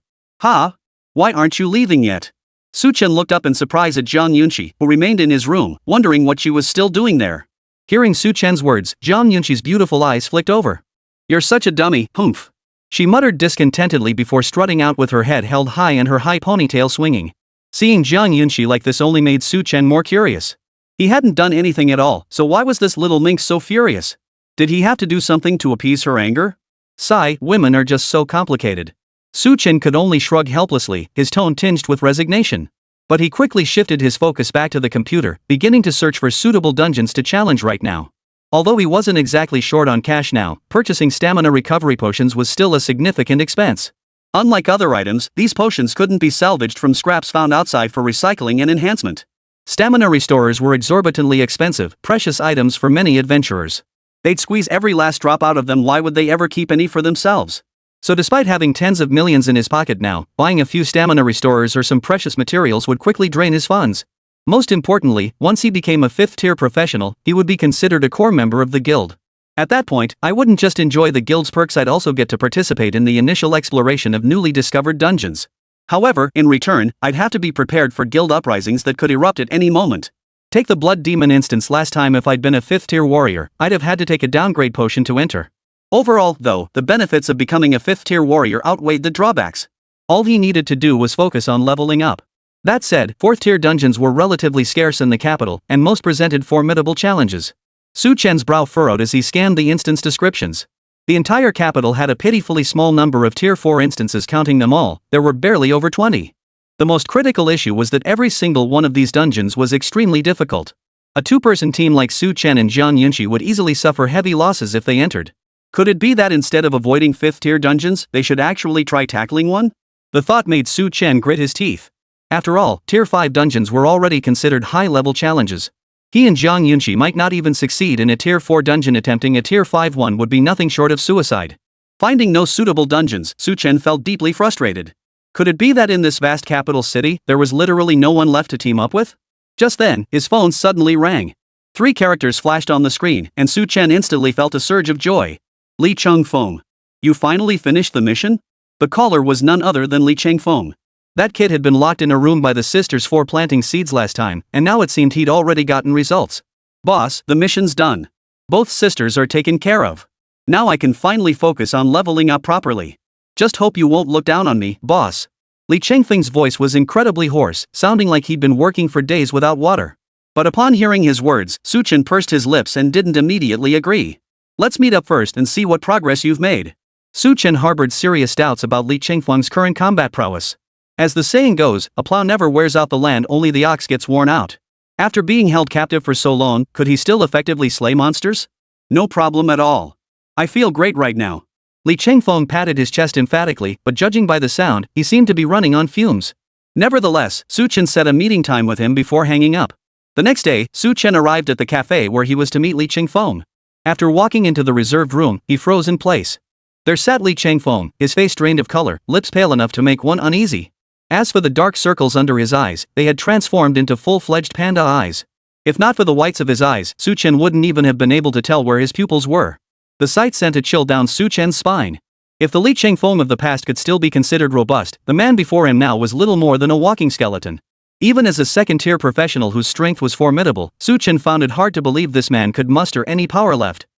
Why aren't you leaving yet? Su Chen looked up in surprise at Zhang Yunxi, who remained in his room, wondering what she was still doing there. Hearing Su Chen's words, Zhang Yunxi's beautiful eyes flicked over. You're such a dummy, humph. She muttered discontentedly before strutting out with her head held high and her high ponytail swinging. Seeing Zhang Yunxi like this only made Su Chen more curious. He hadn't done anything at all, so why was this little minx so furious? Did he have to do something to appease her anger? Sigh, women are just so complicated. Su Chen could only shrug helplessly, his tone tinged with resignation. But he quickly shifted his focus back to the computer, beginning to search for suitable dungeons to challenge right now. Although he wasn't exactly short on cash now, purchasing stamina recovery potions was still a significant expense. Unlike other items, these potions couldn't be salvaged from scraps found outside for recycling and enhancement. Stamina restorers were exorbitantly expensive, precious items for many adventurers. They'd squeeze every last drop out of them. Why would they ever keep any for themselves? So despite having tens of millions in his pocket now, buying a few stamina restorers or some precious materials would quickly drain his funds. Most importantly, once he became a 5th-tier professional, he would be considered a core member of the guild. At that point, I wouldn't just enjoy the guild's perks, I'd also get to participate in the initial exploration of newly discovered dungeons. However, in return, I'd have to be prepared for guild uprisings that could erupt at any moment. Take the Blood Demon instance last time. If I'd been a 5th-tier warrior, I'd have had to take a downgrade potion to enter. Overall, though, the benefits of becoming a 5th-tier warrior outweighed the drawbacks. All he needed to do was focus on leveling up. That said, 4th-tier dungeons were relatively scarce in the capital, and most presented formidable challenges. Su Chen's brow furrowed as he scanned the instance descriptions. The entire capital had a pitifully small number of Tier 4 instances. Counting them all, there were barely over 20. The most critical issue was that every single one of these dungeons was extremely difficult. A 2-person team like Su Chen and Zhang Yunxi would easily suffer heavy losses if they entered. Could it be that instead of avoiding 5th-tier dungeons, they should actually try tackling one? The thought made Su Chen grit his teeth. After all, Tier 5 dungeons were already considered high-level challenges. He and Zhang Yunxi might not even succeed in a Tier 4 dungeon. Attempting a Tier 5 one would be nothing short of suicide. Finding no suitable dungeons, Su Chen felt deeply frustrated. Could it be that in this vast capital city, there was literally no one left to team up with? Just then, his phone suddenly rang. 3 characters flashed on the screen, and Su Chen instantly felt a surge of joy. Li Chengfeng. You finally finished the mission? The caller was none other than Li Chengfeng. That kid had been locked in a room by the sisters for planting seeds last time, and now it seemed he'd already gotten results. Boss, the mission's done. Both sisters are taken care of. Now I can finally focus on leveling up properly. Just hope you won't look down on me, boss. Li Chengfeng's voice was incredibly hoarse, sounding like he'd been working for days without water. But upon hearing his words, Su Chen pursed his lips and didn't immediately agree. Let's meet up first and see what progress you've made. Su Chen harbored serious doubts about Li Chengfeng's current combat prowess. As the saying goes, a plow never wears out the land, only the ox gets worn out. After being held captive for so long, could he still effectively slay monsters? No problem at all. I feel great right now. Li Chengfeng patted his chest emphatically, but judging by the sound, he seemed to be running on fumes. Nevertheless, Su Chen set a meeting time with him before hanging up. The next day, Su Chen arrived at the cafe where he was to meet Li Chengfeng. After walking into the reserved room, he froze in place. There sat Li Chengfeng, his face drained of color, lips pale enough to make one uneasy. As for the dark circles under his eyes, they had transformed into full-fledged panda eyes. If not for the whites of his eyes, Su Chen wouldn't even have been able to tell where his pupils were. The sight sent a chill down Su Chen's spine. If the Li Chengfeng of the past could still be considered robust, the man before him now was little more than a walking skeleton. Even as a second-tier professional whose strength was formidable, Su Chen found it hard to believe this man could muster any power left.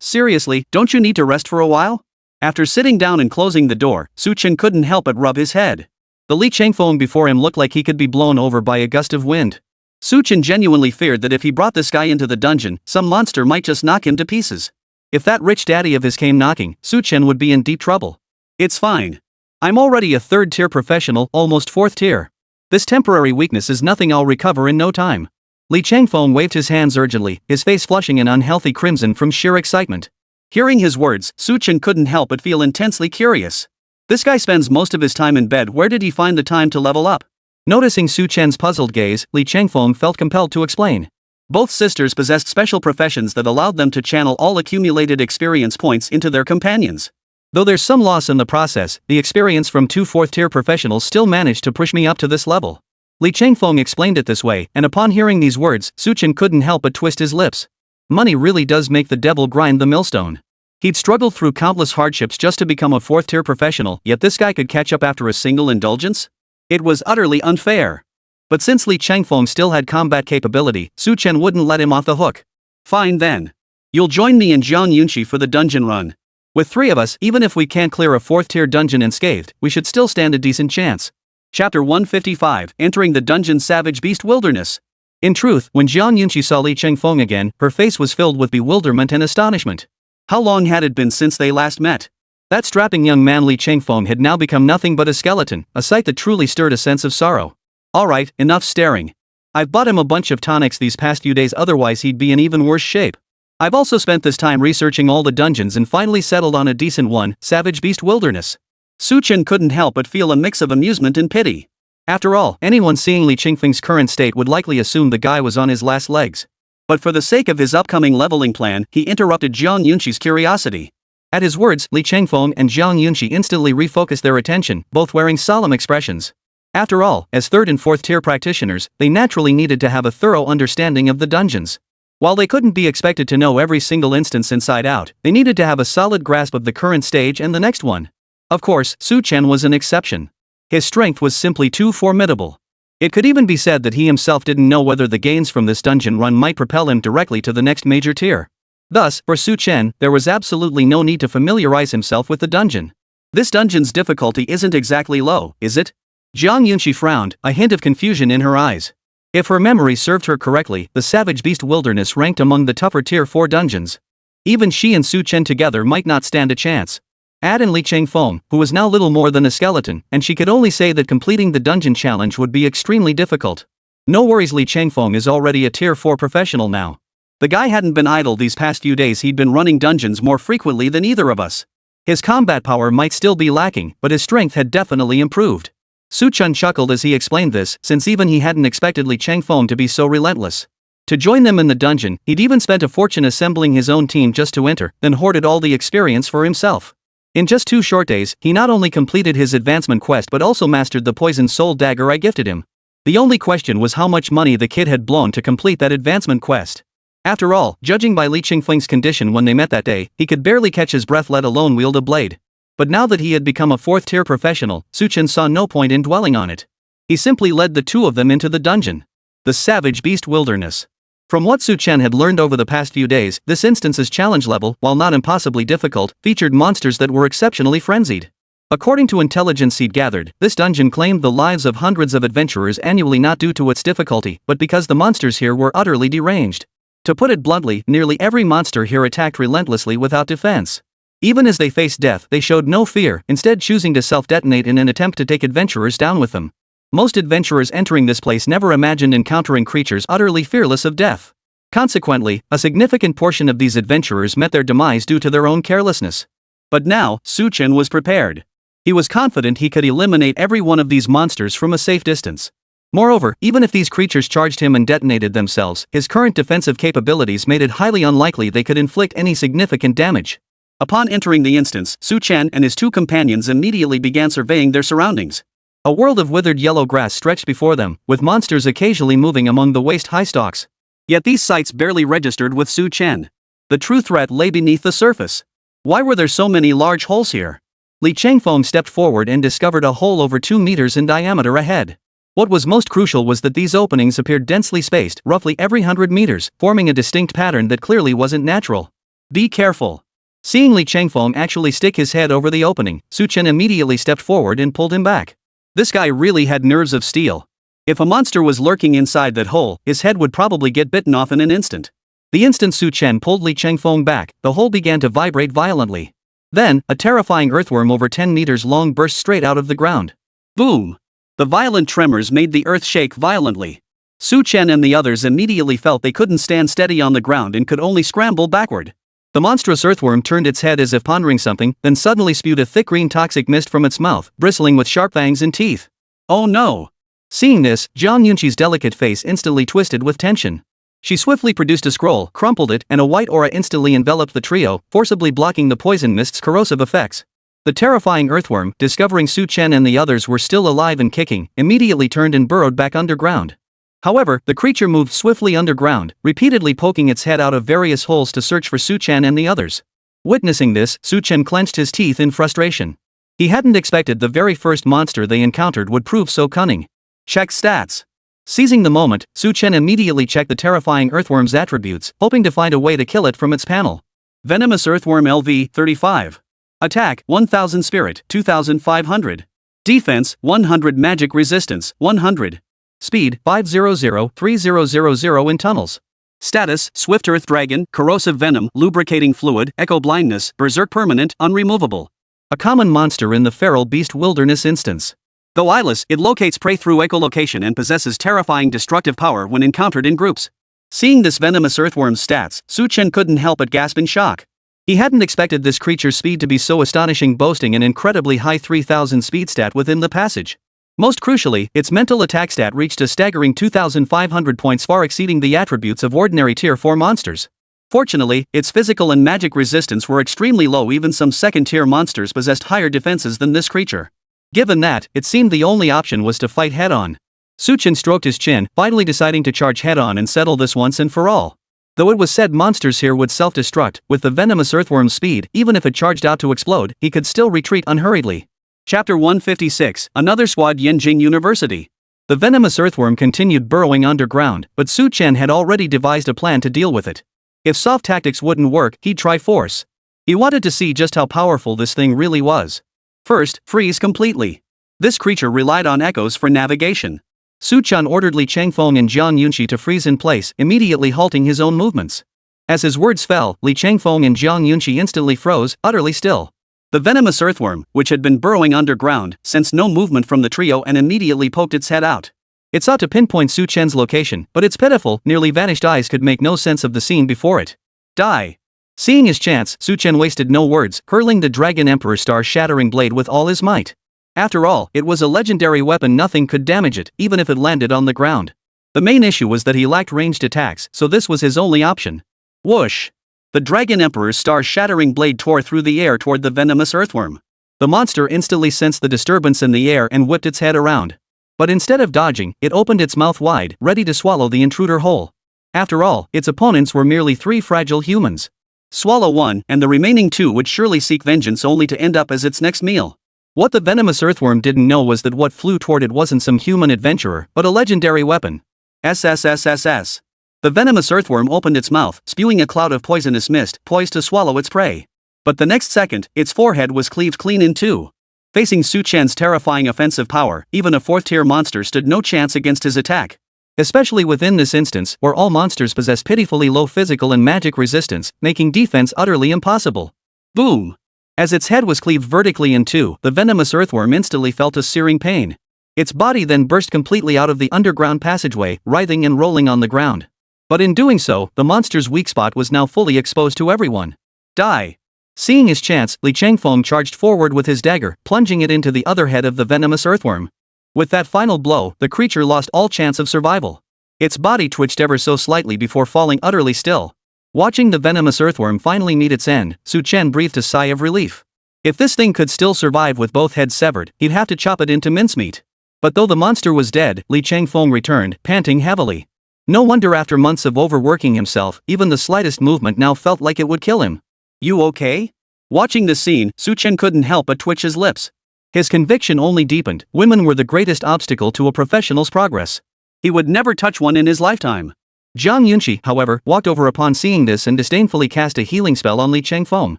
Seriously, don't you need to rest for a while? After sitting down and closing the door, Su Chen couldn't help but rub his head. The Li Chengfeng before him looked like he could be blown over by a gust of wind. Su Chen genuinely feared that if he brought this guy into the dungeon, some monster might just knock him to pieces. If that rich daddy of his came knocking, Su Chen would be in deep trouble. It's fine. I'm already a third-tier professional, almost fourth tier. This temporary weakness is nothing, I'll recover in no time. Li Chengfeng waved his hands urgently, his face flushing an unhealthy crimson from sheer excitement. Hearing his words, Su Chen couldn't help but feel intensely curious. This guy spends most of his time in bed, where did he find the time to level up? Noticing Su Chen's puzzled gaze, Li Chengfeng felt compelled to explain. Both sisters possessed special professions that allowed them to channel all accumulated experience points into their companions. Though there's some loss in the process, the experience from two fourth-tier professionals still managed to push me up to this level. Li Chengfeng explained it this way, and upon hearing these words, Su Chen couldn't help but twist his lips. Money really does make the devil grind the millstone. He'd struggled through countless hardships just to become a fourth-tier professional, yet this guy could catch up after a single indulgence? It was utterly unfair. But since Li Chengfeng still had combat capability, Su Chen wouldn't let him off the hook. Fine then. You'll join me and Jiang Yunqi for the dungeon run. With three of us, even if we can't clear a fourth-tier dungeon unscathed, we should still stand a decent chance. Chapter 155, Entering the Dungeon Savage Beast Wilderness. In truth, when Jiang Yunqi saw Li Chengfeng again, her face was filled with bewilderment and astonishment. How long had it been since they last met? That strapping young man Li Chengfeng had now become nothing but a skeleton, a sight that truly stirred a sense of sorrow. Alright, enough staring. I've bought him a bunch of tonics these past few days, otherwise he'd be in even worse shape. I've also spent this time researching all the dungeons and finally settled on a decent one, Savage Beast Wilderness. Su Chen couldn't help but feel a mix of amusement and pity. After all, anyone seeing Li Chengfeng's current state would likely assume the guy was on his last legs. But for the sake of his upcoming leveling plan, he interrupted Jiang Yunqi's curiosity. At his words, Li Chengfeng and Jiang Yunqi instantly refocused their attention, both wearing solemn expressions. After all, as third and fourth tier practitioners, they naturally needed to have a thorough understanding of the dungeons. While they couldn't be expected to know every single instance inside out, they needed to have a solid grasp of the current stage and the next one. Of course, Su Chen was an exception. His strength was simply too formidable. It could even be said that he himself didn't know whether the gains from this dungeon run might propel him directly to the next major tier. Thus, for Su Chen, there was absolutely no need to familiarize himself with the dungeon. This dungeon's difficulty isn't exactly low, is it? Jiang Yunqi frowned, a hint of confusion in her eyes. If her memory served her correctly, the Savage Beast Wilderness ranked among the tougher Tier 4 dungeons. Even she and Su Chen together might not stand a chance. Add in Li Chengfeng, who was now little more than a skeleton, and she could only say that completing the dungeon challenge would be extremely difficult. No worries, Li Chengfeng is already a Tier 4 professional now. The guy hadn't been idle these past few days, he'd been running dungeons more frequently than either of us. His combat power might still be lacking, but his strength had definitely improved. Su Chen chuckled as he explained this, since even he hadn't expected Li Chengfeng to be so relentless. To join them in the dungeon, he'd even spent a fortune assembling his own team just to enter, then hoarded all the experience for himself. In just 2 short days, he not only completed his advancement quest but also mastered the poisoned soul dagger I gifted him. The only question was how much money the kid had blown to complete that advancement quest. After all, judging by Li Chengfeng's condition when they met that day, he could barely catch his breath, let alone wield a blade. But now that he had become a 4th-tier professional, Su Chen saw no point in dwelling on it. He simply led the two of them into the dungeon. The Savage Beast Wilderness. From what Su Chen had learned over the past few days, this instance's challenge level, while not impossibly difficult, featured monsters that were exceptionally frenzied. According to intelligence he'd gathered, this dungeon claimed the lives of hundreds of adventurers annually, not due to its difficulty, but because the monsters here were utterly deranged. To put it bluntly, nearly every monster here attacked relentlessly without defense. Even as they faced death, they showed no fear, instead choosing to self-detonate in an attempt to take adventurers down with them. Most adventurers entering this place never imagined encountering creatures utterly fearless of death. Consequently, a significant portion of these adventurers met their demise due to their own carelessness. But now, Su Chen was prepared. He was confident he could eliminate every one of these monsters from a safe distance. Moreover, even if these creatures charged him and detonated themselves, his current defensive capabilities made it highly unlikely they could inflict any significant damage. Upon entering the instance, Su Chen and his two companions immediately began surveying their surroundings. A world of withered yellow grass stretched before them, with monsters occasionally moving among the waist-high stalks. Yet these sights barely registered with Su Chen. The true threat lay beneath the surface. Why were there so many large holes here? Li Changfeng stepped forward and discovered a hole over 2 meters in diameter ahead. What was most crucial was that these openings appeared densely spaced, roughly every 100 meters, forming a distinct pattern that clearly wasn't natural. Be careful. Seeing Li Changfeng actually stick his head over the opening, Su Chen immediately stepped forward and pulled him back. This guy really had nerves of steel. If a monster was lurking inside that hole, his head would probably get bitten off in an instant. The instant Su Chen pulled Li Changfeng back, the hole began to vibrate violently. Then, a terrifying earthworm over 10 meters long burst straight out of the ground. Boom! The violent tremors made the earth shake violently. Su Chen and the others immediately felt they couldn't stand steady on the ground and could only scramble backward. The monstrous earthworm turned its head as if pondering something, then suddenly spewed a thick green toxic mist from its mouth, bristling with sharp fangs and teeth. Oh no! Seeing this, Zhang Yunqi's delicate face instantly twisted with tension. She swiftly produced a scroll, crumpled it, and a white aura instantly enveloped the trio, forcibly blocking the poison mist's corrosive effects. The terrifying earthworm, discovering Su Chen and the others were still alive and kicking, immediately turned and burrowed back underground. However, the creature moved swiftly underground, repeatedly poking its head out of various holes to search for Su Chen and the others. Witnessing this, Su Chen clenched his teeth in frustration. He hadn't expected the very first monster they encountered would prove so cunning. Check stats. Seizing the moment, Su Chen immediately checked the terrifying earthworm's attributes, hoping to find a way to kill it from its panel. Venomous Earthworm LV 35. Attack 1000 Spirit 2500. Defense 100 Magic Resistance 100. Speed 500-3000 in tunnels. Status Swift Earth Dragon, Corrosive Venom, Lubricating Fluid, Echo Blindness, Berserk Permanent, Unremovable. A common monster in the Feral Beast Wilderness instance. Though eyeless, it locates prey through echolocation and possesses terrifying destructive power when encountered in groups. Seeing this venomous earthworm's stats, Su Chen couldn't help but gasp in shock. He hadn't expected this creature's speed to be so astonishing, boasting an incredibly high 3000 speed stat within the passage. Most crucially, its mental attack stat reached a staggering 2,500 points, far exceeding the attributes of ordinary Tier 4 monsters. Fortunately, its physical and magic resistance were extremely low. Even some second-tier monsters possessed higher defenses than this creature. Given that, it seemed the only option was to fight head-on. Su Chen stroked his chin, finally deciding to charge head-on and settle this once and for all. Though it was said monsters here would self-destruct, with the venomous earthworm's speed, even if it charged out to explode, he could still retreat unhurriedly. Chapter 156, Another Squad. Yanjing University. The venomous earthworm continued burrowing underground, but Su Chen had already devised a plan to deal with it. If soft tactics wouldn't work, he'd try force. He wanted to see just how powerful this thing really was. First, freeze completely. This creature relied on echoes for navigation. Su Chen ordered Li Changfeng and Zhang Yunqi to freeze in place, immediately halting his own movements. As his words fell, Li Changfeng and Zhang Yunqi instantly froze, utterly still. The venomous earthworm, which had been burrowing underground, sensed no movement from the trio and immediately poked its head out. It sought to pinpoint Su Chen's location, but its pitiful, nearly vanished eyes could make no sense of the scene before it. Die! Seeing his chance, Su Chen wasted no words, hurling the Dragon Emperor star-shattering blade with all his might. After all, it was a legendary weapon. Nothing could damage it, even if it landed on the ground. The main issue was that he lacked ranged attacks, so this was his only option. Whoosh! The Dragon Emperor's star-shattering blade tore through the air toward the venomous earthworm. The monster instantly sensed the disturbance in the air and whipped its head around. But instead of dodging, it opened its mouth wide, ready to swallow the intruder whole. After all, its opponents were merely 3 fragile humans. Swallow one, and the remaining 2 would surely seek vengeance, only to end up as its next meal. What the venomous earthworm didn't know was that what flew toward it wasn't some human adventurer, but a legendary weapon. SSS. The venomous earthworm opened its mouth, spewing a cloud of poisonous mist, poised to swallow its prey. But the next second, its forehead was cleaved clean in two. Facing Su Chen's terrifying offensive power, even a 4th-tier monster stood no chance against his attack. Especially within this instance, where all monsters possess pitifully low physical and magic resistance, making defense utterly impossible. Boom! As its head was cleaved vertically in two, the venomous earthworm instantly felt a searing pain. Its body then burst completely out of the underground passageway, writhing and rolling on the ground. But in doing so, the monster's weak spot was now fully exposed to everyone. Die! Seeing his chance, Li Changfeng charged forward with his dagger, plunging it into the other head of the venomous earthworm. With that final blow, the creature lost all chance of survival. Its body twitched ever so slightly before falling utterly still. Watching the venomous earthworm finally meet its end, Su Chen breathed a sigh of relief. If this thing could still survive with both heads severed, he'd have to chop it into mincemeat. But though the monster was dead, Li Changfeng returned, panting heavily. No wonder after months of overworking himself, even the slightest movement now felt like it would kill him. "You okay?" Watching the scene, Su Chen couldn't help but twitch his lips. His conviction only deepened. Women were the greatest obstacle to a professional's progress. He would never touch one in his lifetime. Zhang Yunxi, however, walked over upon seeing this and disdainfully cast a healing spell on Li Changfeng.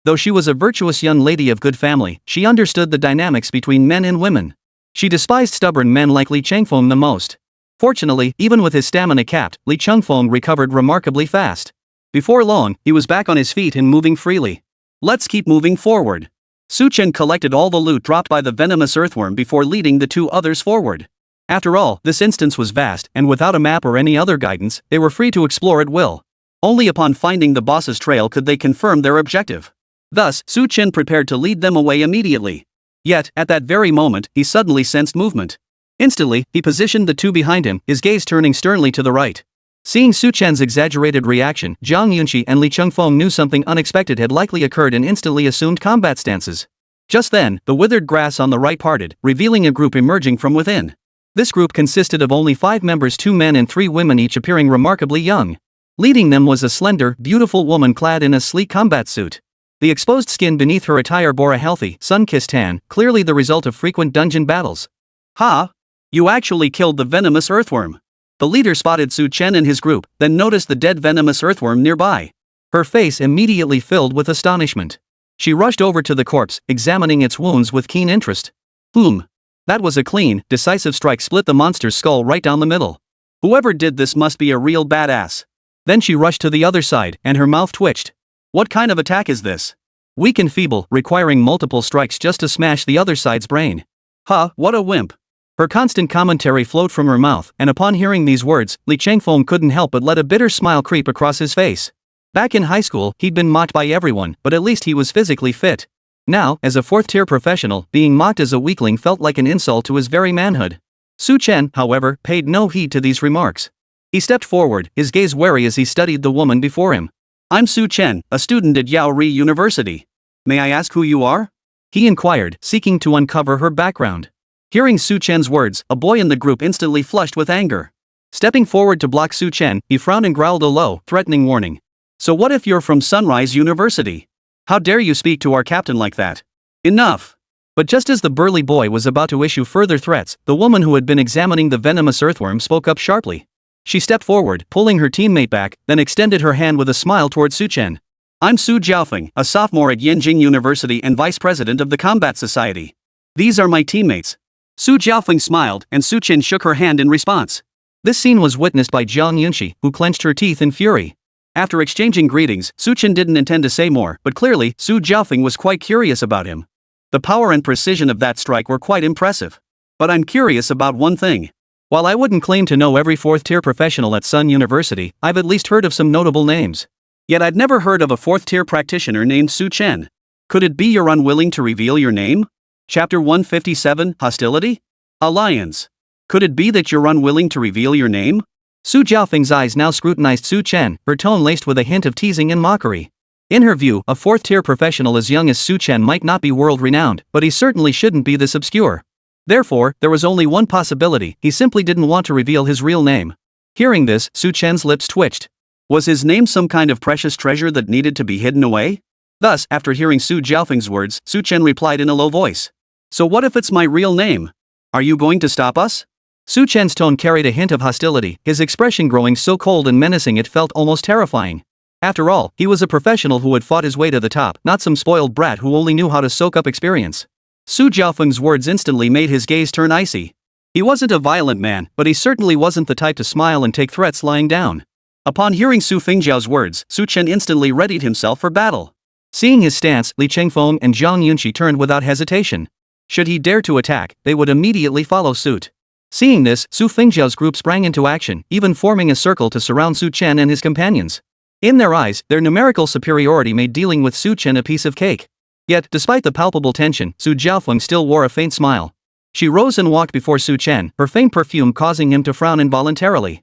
Though she was a virtuous young lady of good family, she understood the dynamics between men and women. She despised stubborn men like Li Changfeng the most. Fortunately, even with his stamina capped, Li Changfeng recovered remarkably fast. Before long, he was back on his feet and moving freely. Let's keep moving forward. Su Chen collected all the loot dropped by the venomous earthworm before leading the two others forward. After all, this instance was vast, and without a map or any other guidance, they were free to explore at will. Only upon finding the boss's trail could they confirm their objective. Thus, Su Chen prepared to lead them away immediately. Yet, at that very moment, he suddenly sensed movement. Instantly, he positioned the two behind him, his gaze turning sternly to the right. Seeing Su Chen's exaggerated reaction, Zhang Yunxi and Li Changfeng knew something unexpected had likely occurred and instantly assumed combat stances. Just then, the withered grass on the right parted, revealing a group emerging from within. This group consisted of only 5 members, 2 men and 3 women, each appearing remarkably young. Leading them was a slender, beautiful woman clad in a sleek combat suit. The exposed skin beneath her attire bore a healthy, sun-kissed tan, clearly the result of frequent dungeon battles. "Ha! You actually killed the venomous earthworm." The leader spotted Su Chen and his group, then noticed the dead venomous earthworm nearby. Her face immediately filled with astonishment. She rushed over to the corpse, examining its wounds with keen interest. That was a clean, decisive strike, split the monster's skull right down the middle. Whoever did this must be a real badass. Then she rushed to the other side, and her mouth twitched. What kind of attack is this? Weak and feeble, requiring multiple strikes just to smash the other side's brain. What a wimp. Her constant commentary flowed from her mouth, and upon hearing these words, Li Changfeng couldn't help but let a bitter smile creep across his face. Back in high school, he'd been mocked by everyone, but at least he was physically fit. Now, as a 4th-tier professional, being mocked as a weakling felt like an insult to his very manhood. Su Chen, however, paid no heed to these remarks. He stepped forward, his gaze wary as he studied the woman before him. "I'm Su Chen, a student at Yaori University. May I ask who you are?" he inquired, seeking to uncover her background. Hearing Su Chen's words, a boy in the group instantly flushed with anger. Stepping forward to block Su Chen, he frowned and growled a low, threatening warning. "So what if you're from Sunrise University? How dare you speak to our captain like that? Enough!" But just as the burly boy was about to issue further threats, the woman who had been examining the venomous earthworm spoke up sharply. She stepped forward, pulling her teammate back, then extended her hand with a smile toward Su Chen. "I'm Su Jiaofeng, a sophomore at Yanjing University and vice president of the Combat Society. These are my teammates." Su Jiaofeng smiled, and Su Chen shook her hand in response. This scene was witnessed by Zhang Yunxi, who clenched her teeth in fury. After exchanging greetings, Su Chen didn't intend to say more, but clearly, Su Jiaofeng was quite curious about him. The power and precision of that strike were quite impressive. But I'm curious about one thing. While I wouldn't claim to know every 4th-tier professional at Sun University, I've at least heard of some notable names. Yet I'd never heard of a 4th-tier practitioner named Su Chen. Could it be you're unwilling to reveal your name? Chapter 157, Hostility? Alliance. Could it be that you're unwilling to reveal your name? Su Jiaofeng's eyes now scrutinized Su Chen, her tone laced with a hint of teasing and mockery. In her view, a 4th-tier professional as young as Su Chen might not be world-renowned, but he certainly shouldn't be this obscure. Therefore, there was only one possibility: he simply didn't want to reveal his real name. Hearing this, Su Chen's lips twitched. Was his name some kind of precious treasure that needed to be hidden away? Thus, after hearing Su Jiaofeng's words, Su Chen replied in a low voice. "So what if it's my real name? Are you going to stop us?" Su Chen's tone carried a hint of hostility, his expression growing so cold and menacing it felt almost terrifying. After all, he was a professional who had fought his way to the top, not some spoiled brat who only knew how to soak up experience. Su Jiaofeng's words instantly made his gaze turn icy. He wasn't a violent man, but he certainly wasn't the type to smile and take threats lying down. Upon hearing Su Fengjiao's words, Su Chen instantly readied himself for battle. Seeing his stance, Li Changfeng and Zhang Yunxi turned without hesitation. Should he dare to attack, they would immediately follow suit. Seeing this, Su Fengjiao's group sprang into action, even forming a circle to surround Su Chen and his companions. In their eyes, their numerical superiority made dealing with Su Chen a piece of cake. Yet, despite the palpable tension, Su Jiaofeng still wore a faint smile. She rose and walked before Su Chen, her faint perfume causing him to frown involuntarily.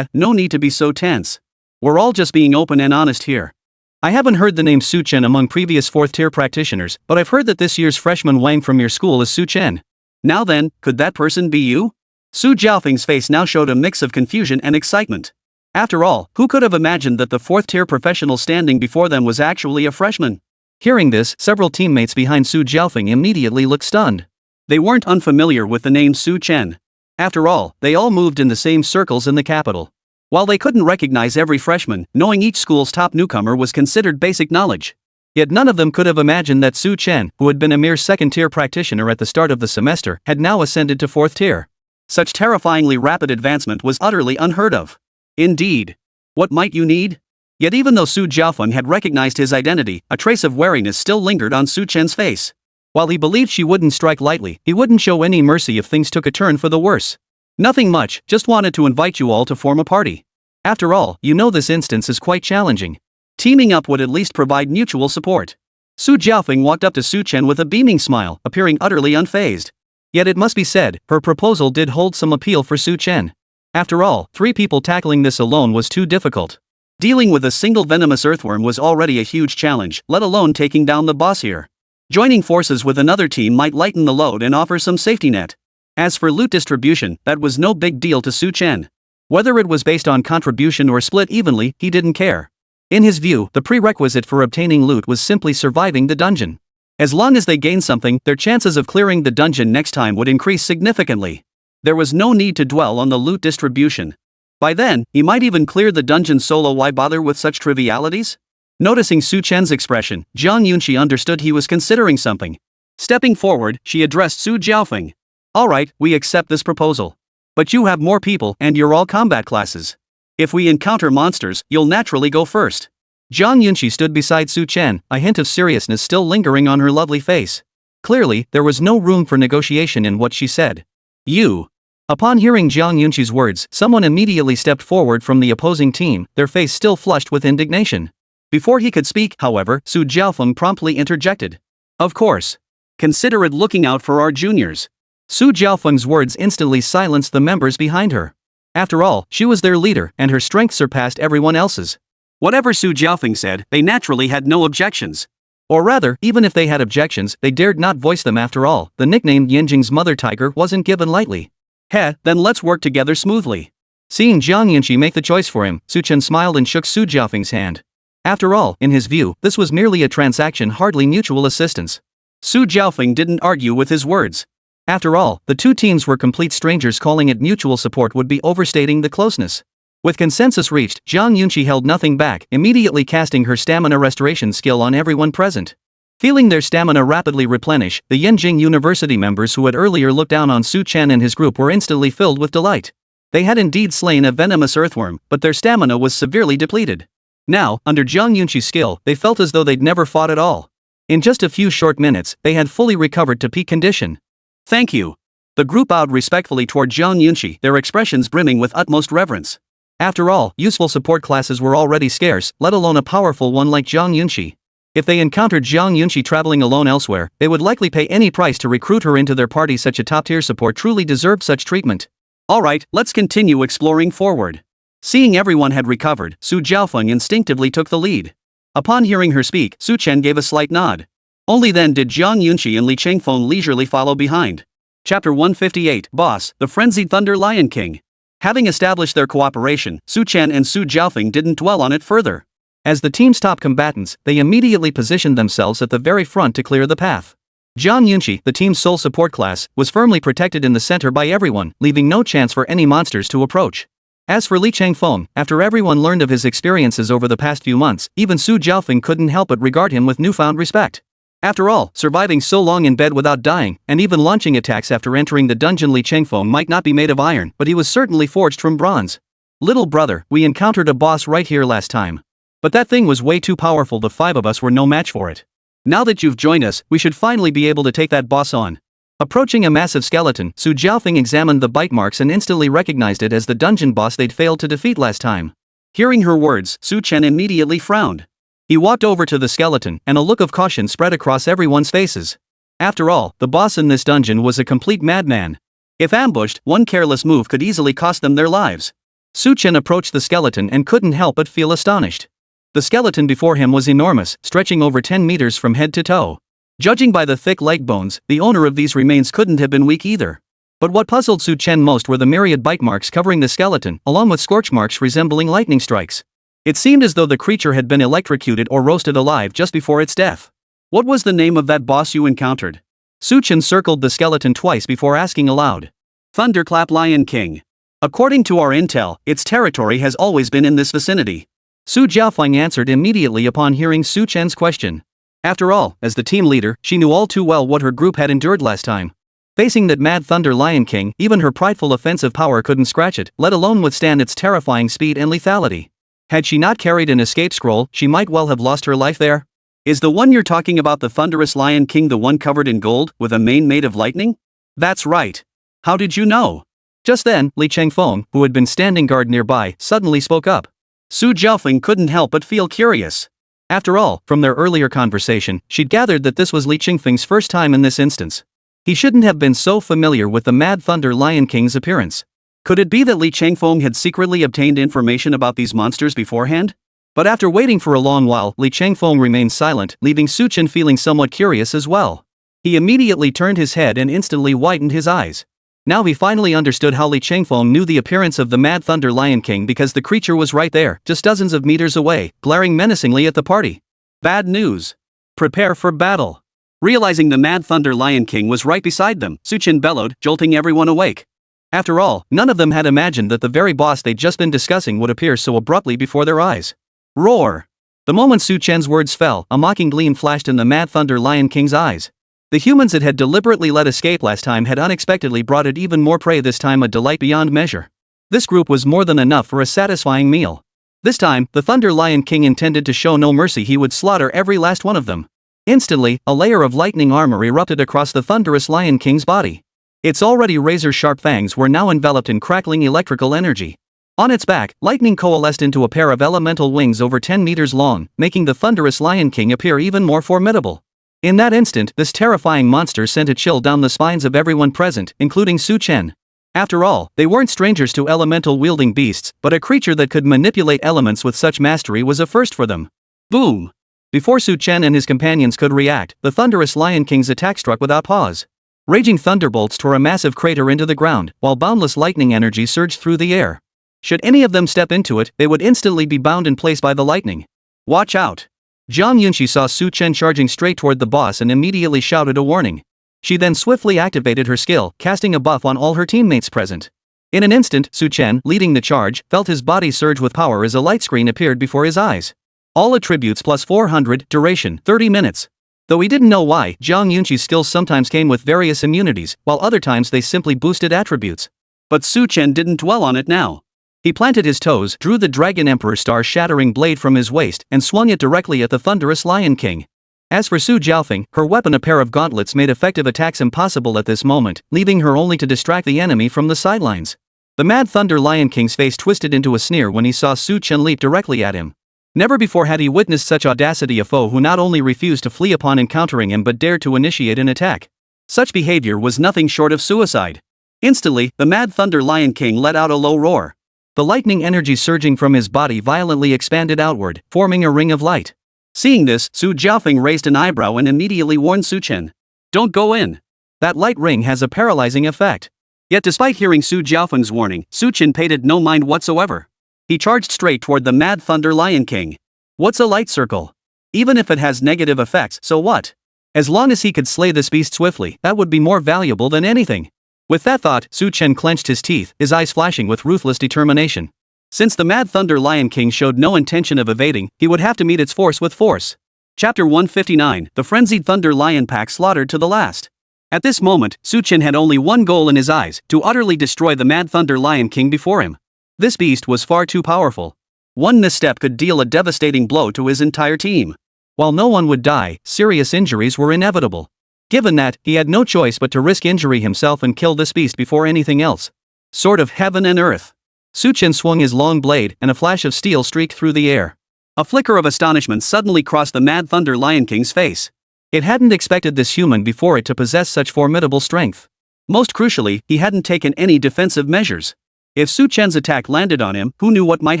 No need to be so tense. We're all just being open and honest here. I haven't heard the name Su Chen among previous 4th-tier practitioners, but I've heard that this year's freshman Wang from your school is Su Chen. Now then, could that person be you? Su Jiaofeng's face now showed a mix of confusion and excitement. After all, who could have imagined that the 4th-tier professional standing before them was actually a freshman? Hearing this, several teammates behind Su Jiaofeng immediately looked stunned. They weren't unfamiliar with the name Su Chen. After all, they all moved in the same circles in the capital. While they couldn't recognize every freshman, knowing each school's top newcomer was considered basic knowledge. Yet none of them could have imagined that Su Chen, who had been a mere 2nd-tier practitioner at the start of the semester, had now ascended to 4th tier. Such terrifyingly rapid advancement was utterly unheard of. Indeed. What might you need? Yet even though Su Jiaofeng had recognized his identity, a trace of wariness still lingered on Su Chen's face. While he believed she wouldn't strike lightly, he wouldn't show any mercy if things took a turn for the worse. Nothing much, just wanted to invite you all to form a party. After all, you know this instance is quite challenging. Teaming up would at least provide mutual support. Su Jiaofeng walked up to Su Chen with a beaming smile, appearing utterly unfazed. Yet it must be said, her proposal did hold some appeal for Su Chen. After all, 3 people tackling this alone was too difficult. Dealing with a single venomous earthworm was already a huge challenge, let alone taking down the boss here. Joining forces with another team might lighten the load and offer some safety net. As for loot distribution, that was no big deal to Su Chen. Whether it was based on contribution or split evenly, he didn't care. In his view, the prerequisite for obtaining loot was simply surviving the dungeon. As long as they gained something, their chances of clearing the dungeon next time would increase significantly. There was no need to dwell on the loot distribution. By then, he might even clear the dungeon solo. Why bother with such trivialities? Noticing Su Chen's expression, Zhang Yunqi understood he was considering something. Stepping forward, she addressed Su Jiaofeng. Alright, we accept this proposal. But you have more people and you're all combat classes. If we encounter monsters, you'll naturally go first. Zhang Yunqi stood beside Su Chen, a hint of seriousness still lingering on her lovely face. Clearly, there was no room for negotiation in what she said. You. Upon hearing Zhang Yunqi's words, someone immediately stepped forward from the opposing team, their face still flushed with indignation. Before he could speak, however, Su Jiaofeng promptly interjected. Of course. Consider it looking out for our juniors. Su Jiaofeng's words instantly silenced the members behind her. After all, she was their leader, and her strength surpassed everyone else's. Whatever Su Jiaofeng said, they naturally had no objections. Or rather, even if they had objections, they dared not voice them. After all, the nickname Yanjing's mother tiger wasn't given lightly. Then let's work together smoothly. Seeing Zhang Yunqi make the choice for him, Su Chen smiled and shook Su Jiaofeng's hand. After all, in his view, this was merely a transaction, hardly mutual assistance. Su Jiaofeng didn't argue with his words. After all, the 2 teams were complete strangers. Calling it mutual support would be overstating the closeness. With consensus reached, Zhang Yunqi held nothing back, immediately casting her stamina restoration skill on everyone present. Feeling their stamina rapidly replenish, the Yanjing University members who had earlier looked down on Su Chen and his group were instantly filled with delight. They had indeed slain a venomous earthworm, but their stamina was severely depleted. Now, under Zhang Yunqi's skill, they felt as though they'd never fought at all. In just a few short minutes, they had fully recovered to peak condition. Thank you. The group bowed respectfully toward Zhang Yunqi, their expressions brimming with utmost reverence. After all, useful support classes were already scarce, let alone a powerful one like Zhang Yunqi. If they encountered Zhang Yunqi traveling alone elsewhere, they would likely pay any price to recruit her into their party. Such a top-tier support truly deserved such treatment. Alright, let's continue exploring forward. Seeing everyone had recovered, Su Jiaofeng instinctively took the lead. Upon hearing her speak, Su Chen gave a slight nod. Only then did Zhang Yunqi and Li Chengfeng leisurely follow behind. Chapter 158, Boss, the Frenzied Thunder Lion King. Having established their cooperation, Su Chen and Su Jiaofeng didn't dwell on it further. As the team's top combatants, they immediately positioned themselves at the very front to clear the path. Zhang Yunqi, the team's sole support class, was firmly protected in the center by everyone, leaving no chance for any monsters to approach. As for Li Chengfeng, after everyone learned of his experiences over the past few months, even Su Jiaofeng couldn't help but regard him with newfound respect. After all, surviving so long in bed without dying, and even launching attacks after entering the dungeon, Li Chengfeng might not be made of iron, but he was certainly forged from bronze. Little brother, we encountered a boss right here last time. But that thing was way too powerful, the 5 of us were no match for it. Now that you've joined us, we should finally be able to take that boss on. Approaching a massive skeleton, Su Jiaofeng examined the bite marks and instantly recognized it as the dungeon boss they'd failed to defeat last time. Hearing her words, Su Chen immediately frowned. He walked over to the skeleton, and a look of caution spread across everyone's faces. After all, the boss in this dungeon was a complete madman. If ambushed, one careless move could easily cost them their lives. Su Chen approached the skeleton and couldn't help but feel astonished. The skeleton before him was enormous, stretching over 10 meters from head to toe. Judging by the thick leg bones, the owner of these remains couldn't have been weak either. But what puzzled Su Chen most were the myriad bite marks covering the skeleton, along with scorch marks resembling lightning strikes. It seemed as though the creature had been electrocuted or roasted alive just before its death. What was the name of that boss you encountered? Su Chen circled the skeleton twice before asking aloud. Thunderclap Lion King. According to our intel, its territory has always been in this vicinity. Su Jiaofeng answered immediately upon hearing Su Chen's question. After all, as the team leader, she knew all too well what her group had endured last time. Facing that mad thunder Lion King, even her prideful offensive power couldn't scratch it, let alone withstand its terrifying speed and lethality. Had she not carried an escape scroll, she might well have lost her life there. Is the one you're talking about the thunderous Lion King, the one covered in gold, with a mane made of lightning? That's right. How did you know? Just then, Li Chengfeng, who had been standing guard nearby, suddenly spoke up. Su Jiaofeng couldn't help but feel curious. After all, from their earlier conversation, she'd gathered that this was Li Chengfeng's first time in this instance. He shouldn't have been so familiar with the Mad Thunder Lion King's appearance. Could it be that Li Chengfeng had secretly obtained information about these monsters beforehand? But after waiting for a long while, Li Chengfeng remained silent, leaving Su Chen feeling somewhat curious as well. He immediately turned his head and instantly widened his eyes. Now he finally understood how Li Chengfeng knew the appearance of the Mad Thunder Lion King, because the creature was right there, just dozens of meters away, glaring menacingly at the party. Bad news. Prepare for battle. Realizing the Mad Thunder Lion King was right beside them, Su Chen bellowed, jolting everyone awake. After all, none of them had imagined that the very boss they'd just been discussing would appear so abruptly before their eyes. Roar! The moment Su Chen's words fell, a mocking gleam flashed in the Mad Thunder Lion King's eyes. The humans it had deliberately let escape last time had unexpectedly brought it even more prey, this time a delight beyond measure. This group was more than enough for a satisfying meal. This time, the Thunder Lion King intended to show no mercy. He would slaughter every last one of them. Instantly, a layer of lightning armor erupted across the thunderous Lion King's body. Its already razor-sharp fangs were now enveloped in crackling electrical energy. On its back, lightning coalesced into a pair of elemental wings over 10 meters long, making the thunderous Lion King appear even more formidable. In that instant, this terrifying monster sent a chill down the spines of everyone present, including Su Chen. After all, they weren't strangers to elemental-wielding beasts, but a creature that could manipulate elements with such mastery was a first for them. Boom! Before Su Chen and his companions could react, the thunderous Lion King's attack struck without pause. Raging thunderbolts tore a massive crater into the ground, while boundless lightning energy surged through the air. Should any of them step into it, they would instantly be bound in place by the lightning. Watch out! Zhang Yunxi saw Su Chen charging straight toward the boss and immediately shouted a warning. She then swiftly activated her skill, casting a buff on all her teammates present. In an instant, Su Chen, leading the charge, felt his body surge with power as a light screen appeared before his eyes. All attributes plus 400, duration 30 minutes. Though he didn't know why, Zhang Yunxi's skills sometimes came with various immunities, while other times they simply boosted attributes. But Su Chen didn't dwell on it now. He planted his toes, drew the Dragon Emperor star-shattering blade from his waist, and swung it directly at the thunderous Lion King. As for Su Jiaofeng, her weapon, a pair of gauntlets, made effective attacks impossible at this moment, leaving her only to distract the enemy from the sidelines. The Mad Thunder Lion King's face twisted into a sneer when he saw Su Chen leap directly at him. Never before had he witnessed such audacity, a foe who not only refused to flee upon encountering him but dared to initiate an attack. Such behavior was nothing short of suicide. Instantly, the Mad Thunder Lion King let out a low roar. The lightning energy surging from his body violently expanded outward, forming a ring of light. Seeing this, Su Jiaofeng raised an eyebrow and immediately warned Su Chen. Don't go in. That light ring has a paralyzing effect. Yet despite hearing Su Jiaofeng's warning, Su Chen paid it no mind whatsoever. He charged straight toward the Mad Thunder Lion King. What's a light circle? Even if it has negative effects, so what? As long as he could slay this beast swiftly, that would be more valuable than anything. With that thought, Su Chen clenched his teeth, his eyes flashing with ruthless determination. Since the Mad Thunder Lion King showed no intention of evading, he would have to meet its force with force. Chapter 159, The Frenzied Thunder Lion Pack slaughtered to the last. At this moment, Su Chen had only one goal in his eyes, to utterly destroy the Mad Thunder Lion King before him. This beast was far too powerful. One misstep could deal a devastating blow to his entire team. While no one would die, serious injuries were inevitable. Given that, he had no choice but to risk injury himself and kill this beast before anything else. Sword of Heaven and Earth. Su Chen swung his long blade, and a flash of steel streaked through the air. A flicker of astonishment suddenly crossed the Mad Thunder Lion King's face. It hadn't expected this human before it to possess such formidable strength. Most crucially, he hadn't taken any defensive measures. If Su Chen's attack landed on him, who knew what might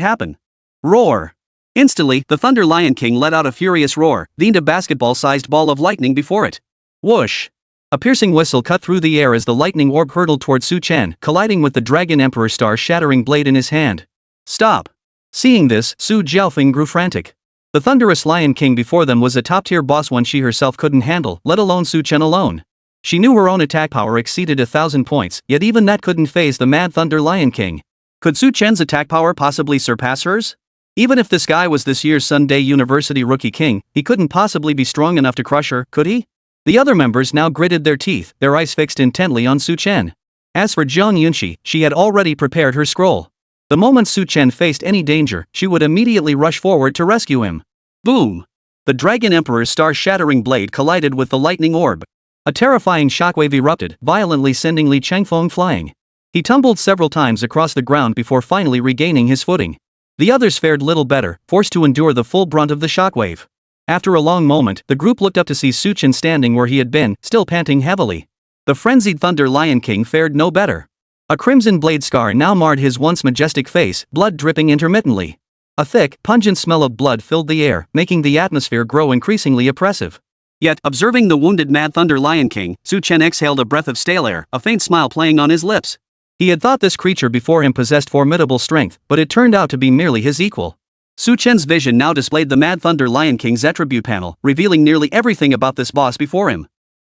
happen? Roar! Instantly, the Thunder Lion King let out a furious roar, leaned a basketball-sized ball of lightning before it. Whoosh! A piercing whistle cut through the air as the lightning orb hurtled toward Su Chen, colliding with the Dragon Emperor star-shattering blade in his hand. Stop! Seeing this, Su Jiaofeng grew frantic. The thunderous Lion King before them was a top-tier boss one she herself couldn't handle, let alone Su Chen alone. She knew her own attack power exceeded 1,000 points, yet even that couldn't faze the Mad Thunder Lion King. Could Su Chen's attack power possibly surpass hers? Even if this guy was this year's Sunday University Rookie King, he couldn't possibly be strong enough to crush her, could he? The other members now gritted their teeth, their eyes fixed intently on Su Chen. As for Zhang Yunxi, she had already prepared her scroll. The moment Su Chen faced any danger, she would immediately rush forward to rescue him. Boom! The Dragon Emperor's star-shattering blade collided with the lightning orb. A terrifying shockwave erupted, violently sending Li Changfeng flying. He tumbled several times across the ground before finally regaining his footing. The others fared little better, forced to endure the full brunt of the shockwave. After a long moment, the group looked up to see Su Chen standing where he had been, still panting heavily. The frenzied Thunder Lion King fared no better. A crimson blade scar now marred his once majestic face, blood dripping intermittently. A thick, pungent smell of blood filled the air, making the atmosphere grow increasingly oppressive. Yet, observing the wounded Mad Thunder Lion King, Su Chen exhaled a breath of stale air, a faint smile playing on his lips. He had thought this creature before him possessed formidable strength, but it turned out to be merely his equal. Su Chen's vision now displayed the Mad Thunder Lion King's attribute panel, revealing nearly everything about this boss before him.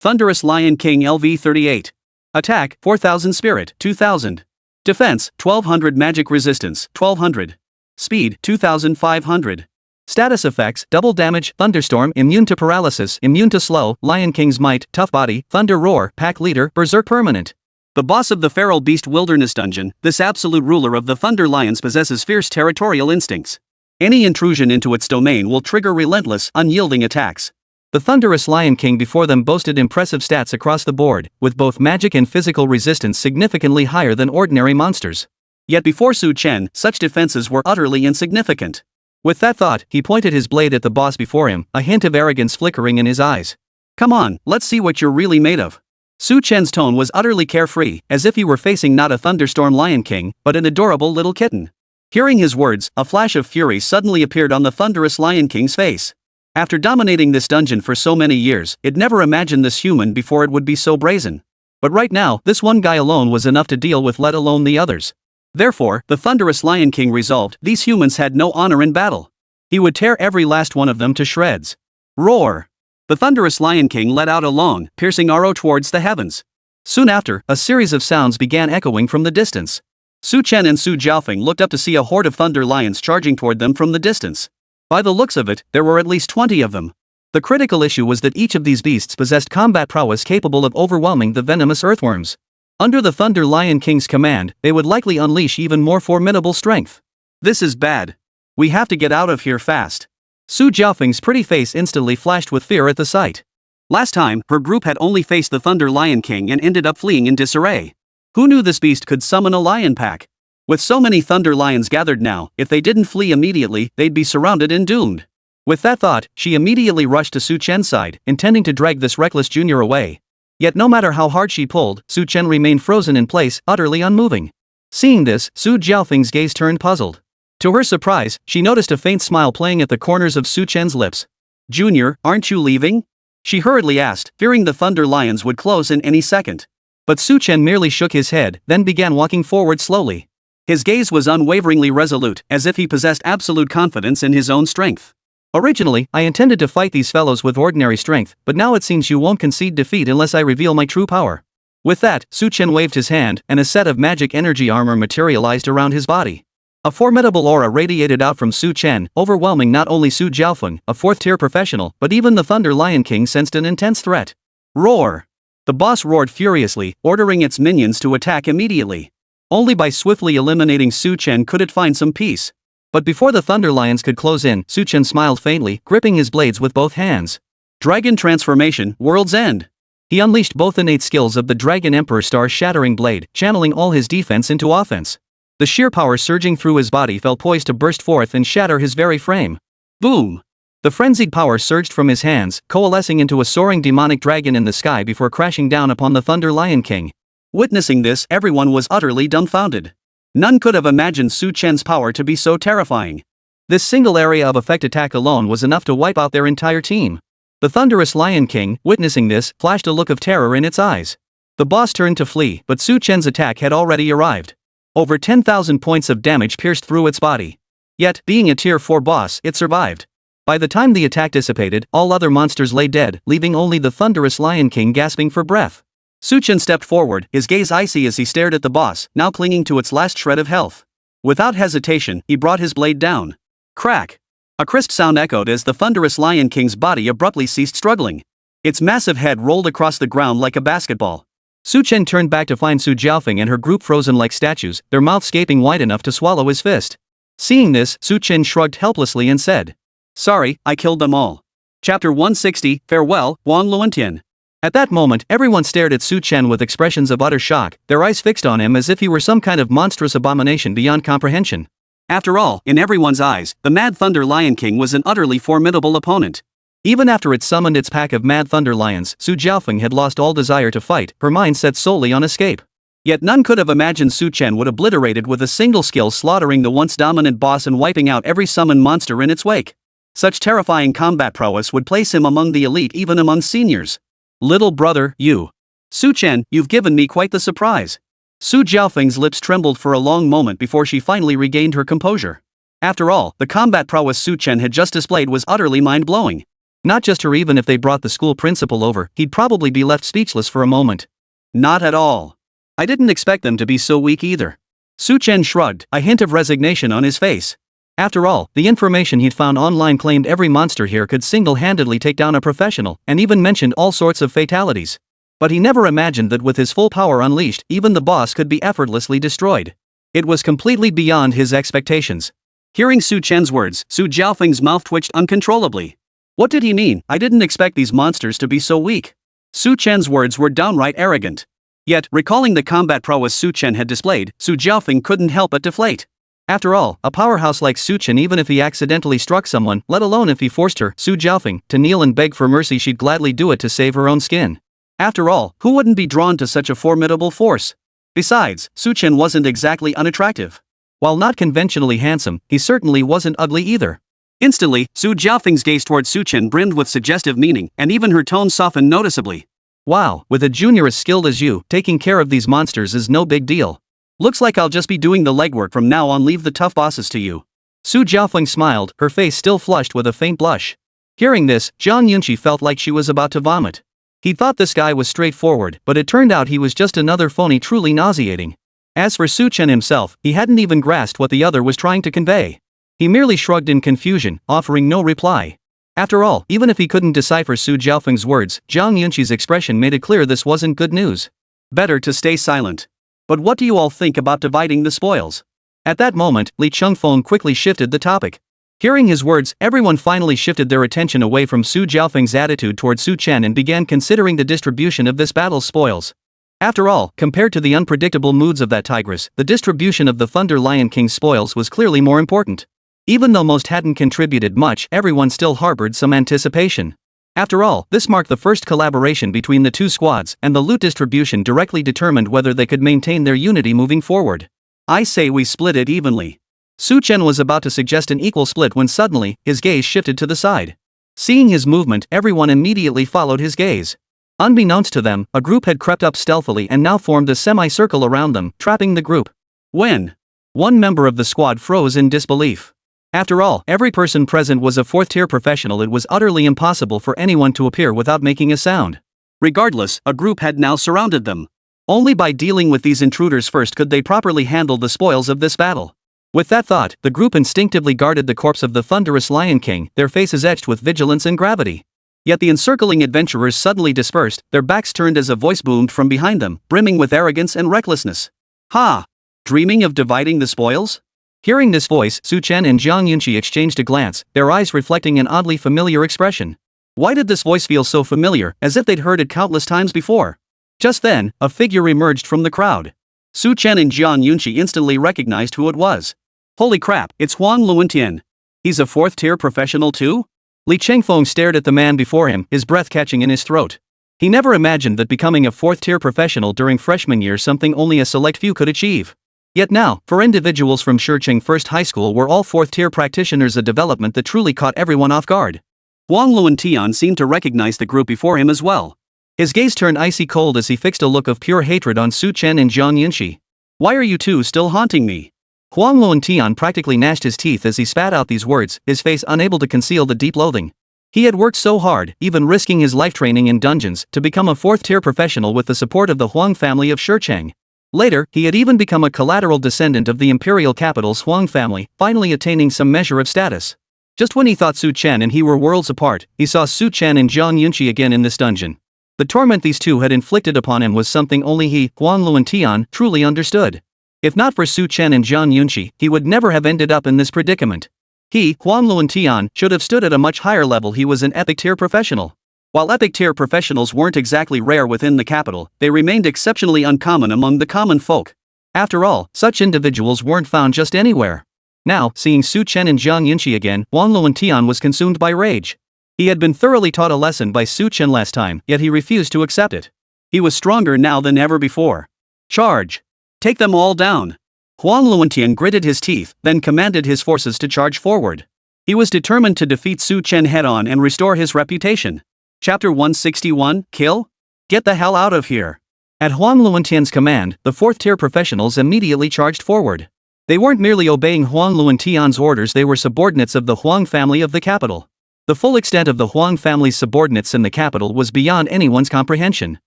Thunderous Lion King LV38. Attack, 4000 Spirit, 2000. Defense, 1200 Magic Resistance, 1200. Speed, 2500. Status effects, double damage, thunderstorm, immune to paralysis, immune to slow, Lion King's might, tough body, thunder roar, pack leader, berserk permanent. The boss of the Feral Beast Wilderness Dungeon, this absolute ruler of the Thunder Lions possesses fierce territorial instincts. Any intrusion into its domain will trigger relentless, unyielding attacks. The thunderous Lion King before them boasted impressive stats across the board, with both magic and physical resistance significantly higher than ordinary monsters. Yet before Su Chen, such defenses were utterly insignificant. With that thought, he pointed his blade at the boss before him, a hint of arrogance flickering in his eyes. Come on, let's see what you're really made of. Su Chen's tone was utterly carefree, as if he were facing not a thunderstorm Lion King, but an adorable little kitten. Hearing his words, a flash of fury suddenly appeared on the thunderous Lion King's face. After dominating this dungeon for so many years, it never imagined this human before it would be so brazen. But right now, this one guy alone was enough to deal with, let alone the others. Therefore, the thunderous Lion King resolved these humans had no honor in battle. He would tear every last one of them to shreds. Roar! The thunderous Lion King let out a long, piercing arrow towards the heavens. Soon after, a series of sounds began echoing from the distance. Su Chen and Su Jiaofeng looked up to see a horde of thunder lions charging toward them from the distance. By the looks of it, there were at least 20 of them. The critical issue was that each of these beasts possessed combat prowess capable of overwhelming the venomous earthworms. Under the Thunder Lion King's command, they would likely unleash even more formidable strength. This is bad. We have to get out of here fast. Su Jiaofeng's pretty face instantly flashed with fear at the sight. Last time, her group had only faced the Thunder Lion King and ended up fleeing in disarray. Who knew this beast could summon a lion pack? With so many thunder lions gathered now, if they didn't flee immediately, they'd be surrounded and doomed. With that thought, she immediately rushed to Su Chen's side, intending to drag this reckless junior away. Yet no matter how hard she pulled, Su Chen remained frozen in place, utterly unmoving. Seeing this, Su Jiaofeng's gaze turned puzzled. To her surprise, she noticed a faint smile playing at the corners of Su Chen's lips. "Junior, aren't you leaving?" she hurriedly asked, fearing the thunder lions would close in any second. But Su Chen merely shook his head, then began walking forward slowly. His gaze was unwaveringly resolute, as if he possessed absolute confidence in his own strength. "Originally, I intended to fight these fellows with ordinary strength, but now it seems you won't concede defeat unless I reveal my true power." With that, Su Chen waved his hand, and a set of magic energy armor materialized around his body. A formidable aura radiated out from Su Chen, overwhelming not only Su Jiaofeng, a fourth-tier professional, but even the Thunder Lion King sensed an intense threat. Roar! The boss roared furiously, ordering its minions to attack immediately. Only by swiftly eliminating Su Chen could it find some peace. But before the Thunder Lions could close in, Su Chen smiled faintly, gripping his blades with both hands. Dragon Transformation, World's End. He unleashed both innate skills of the Dragon Emperor star-shattering blade, channeling all his defense into offense. The sheer power surging through his body felt poised to burst forth and shatter his very frame. Boom! The frenzied power surged from his hands, coalescing into a soaring demonic dragon in the sky before crashing down upon the Thunder Lion King. Witnessing this, everyone was utterly dumbfounded. None could have imagined Su Chen's power to be so terrifying. This single area of effect attack alone was enough to wipe out their entire team. The thunderous Lion King, witnessing this, flashed a look of terror in its eyes. The boss turned to flee, but Su Chen's attack had already arrived. Over 10,000 points of damage pierced through its body. Yet, being a tier 4 boss, it survived. By the time the attack dissipated, all other monsters lay dead, leaving only the thunderous Lion King gasping for breath. Su Chen stepped forward, his gaze icy as he stared at the boss, now clinging to its last shred of health. Without hesitation, he brought his blade down. Crack! A crisp sound echoed as the thunderous Lion King's body abruptly ceased struggling. Its massive head rolled across the ground like a basketball. Su Chen turned back to find Su Jiaofeng and her group frozen like statues, their mouths gaping wide enough to swallow his fist. Seeing this, Su Chen shrugged helplessly and said, "Sorry, I killed them all." Chapter 160, Farewell, Wang Luantian. At that moment, everyone stared at Su Chen with expressions of utter shock, their eyes fixed on him as if he were some kind of monstrous abomination beyond comprehension. After all, in everyone's eyes, the Mad Thunder Lion King was an utterly formidable opponent. Even after it summoned its pack of Mad Thunder Lions, Su Jiaofeng had lost all desire to fight, her mind set solely on escape. Yet none could have imagined Su Chen would obliterate it with a single skill, slaughtering the once dominant boss and wiping out every summoned monster in its wake. Such terrifying combat prowess would place him among the elite, even among seniors. Little brother, you. Su Chen, you've given me quite the surprise. Su Jiaofeng's lips trembled for a long moment before she finally regained her composure. After all, the combat prowess Su Chen had just displayed was utterly mind-blowing. Not just her, even if they brought the school principal over, he'd probably be left speechless for a moment. Not at all. I didn't expect them to be so weak either. Su Chen shrugged, a hint of resignation on his face. After all, the information he'd found online claimed every monster here could single-handedly take down a professional, and even mentioned all sorts of fatalities. But he never imagined that with his full power unleashed, even the boss could be effortlessly destroyed. It was completely beyond his expectations. Hearing Su Chen's words, Su Jiaofeng's mouth twitched uncontrollably. What did he mean? I didn't expect these monsters to be so weak. Su Chen's words were downright arrogant. Yet, recalling the combat prowess Su Chen had displayed, Su Jiaofeng couldn't help but deflate. After all, a powerhouse like Su Chen, even if he accidentally struck someone, let alone if he forced her, Su Jiaofeng, to kneel and beg for mercy, she'd gladly do it to save her own skin. After all, who wouldn't be drawn to such a formidable force? Besides, Su Chen wasn't exactly unattractive. While not conventionally handsome, he certainly wasn't ugly either. Instantly, Su Jiaofeng's gaze towards Su Chen brimmed with suggestive meaning, and even her tone softened noticeably. Wow, with a junior as skilled as you, taking care of these monsters is no big deal. Looks like I'll just be doing the legwork from now on. Leave the tough bosses to you. Su Jiaofeng smiled, her face still flushed with a faint blush. Hearing this, Zhang Yunqi felt like she was about to vomit. He thought this guy was straightforward, but it turned out he was just another phony, truly nauseating. As for Su Chen himself, he hadn't even grasped what the other was trying to convey. He merely shrugged in confusion, offering no reply. After all, even if he couldn't decipher Su Jiaofeng's words, Zhang Yunqi's expression made it clear this wasn't good news. Better to stay silent. But what do you all think about dividing the spoils? At that moment, Li Chengfeng quickly shifted the topic. Hearing his words, everyone finally shifted their attention away from Su Jiaofeng's attitude toward Su Chen and began considering the distribution of this battle's spoils. After all, compared to the unpredictable moods of that tigress, the distribution of the Thunder Lion King's spoils was clearly more important. Even though most hadn't contributed much, everyone still harbored some anticipation. After all, this marked the first collaboration between the two squads, and the loot distribution directly determined whether they could maintain their unity moving forward. I say we split it evenly. Su Chen was about to suggest an equal split when suddenly, his gaze shifted to the side. Seeing his movement, everyone immediately followed his gaze. Unbeknownst to them, a group had crept up stealthily and now formed a semicircle around them, trapping the group. When? One member of the squad froze in disbelief. After all, every person present was a fourth-tier professional. It was utterly impossible for anyone to appear without making a sound. Regardless, a group had now surrounded them. Only by dealing with these intruders first could they properly handle the spoils of this battle. With that thought, the group instinctively guarded the corpse of the thunderous Lion King, their faces etched with vigilance and gravity. Yet the encircling adventurers suddenly dispersed, their backs turned as a voice boomed from behind them, brimming with arrogance and recklessness. Ha! Dreaming of dividing the spoils? Hearing this voice, Su Chen and Zhang Yunqi exchanged a glance, their eyes reflecting an oddly familiar expression. Why did this voice feel so familiar, as if they'd heard it countless times before? Just then, a figure emerged from the crowd. Su Chen and Jiang Yunqi instantly recognized who it was. Holy crap, it's Huang Luentian. He's a 4th-tier professional too? Li Chengfeng stared at the man before him, his breath catching in his throat. He never imagined that becoming a 4th-tier professional during freshman year something only a select few could achieve. Yet now, for individuals from Shicheng First High School were all 4th-tier practitioners, a development that truly caught everyone off guard. Huang Luentian seemed to recognize the group before him as well. His gaze turned icy cold as he fixed a look of pure hatred on Su Chen and Jiang Yunqi. Why are you two still haunting me? Huang Luentian practically gnashed his teeth as he spat out these words, his face unable to conceal the deep loathing. He had worked so hard, even risking his life training in dungeons, to become a 4th-tier professional with the support of the Huang family of Shicheng. Later, he had even become a collateral descendant of the imperial capital's Huang family, finally attaining some measure of status. Just when he thought Su Chen and he were worlds apart, he saw Su Chen and Jiang Yunqi again in this dungeon. The torment these two had inflicted upon him was something only he, Huang Luentian, truly understood. If not for Su Chen and Jiang Yunqi, he would never have ended up in this predicament. He, Huang Luentian, should have stood at a much higher level. He was an epic-tier professional. While epic-tier professionals weren't exactly rare within the capital, they remained exceptionally uncommon among the common folk. After all, such individuals weren't found just anywhere. Now, seeing Su Chen and Jiang Yunqi again, Huang Luentian was consumed by rage. He had been thoroughly taught a lesson by Su Chen last time, yet he refused to accept it. He was stronger now than ever before. Charge! Take them all down! Huang Luentian gritted his teeth, then commanded his forces to charge forward. He was determined to defeat Su Chen head-on and restore his reputation. Chapter 161, Kill? Get the hell out of here! At Huang Luentian's command, the 4th-tier professionals immediately charged forward. They weren't merely obeying Huang Luentian's orders, they were subordinates of the Huang family of the capital. The full extent of the Huang family's subordinates in the capital was beyond anyone's comprehension.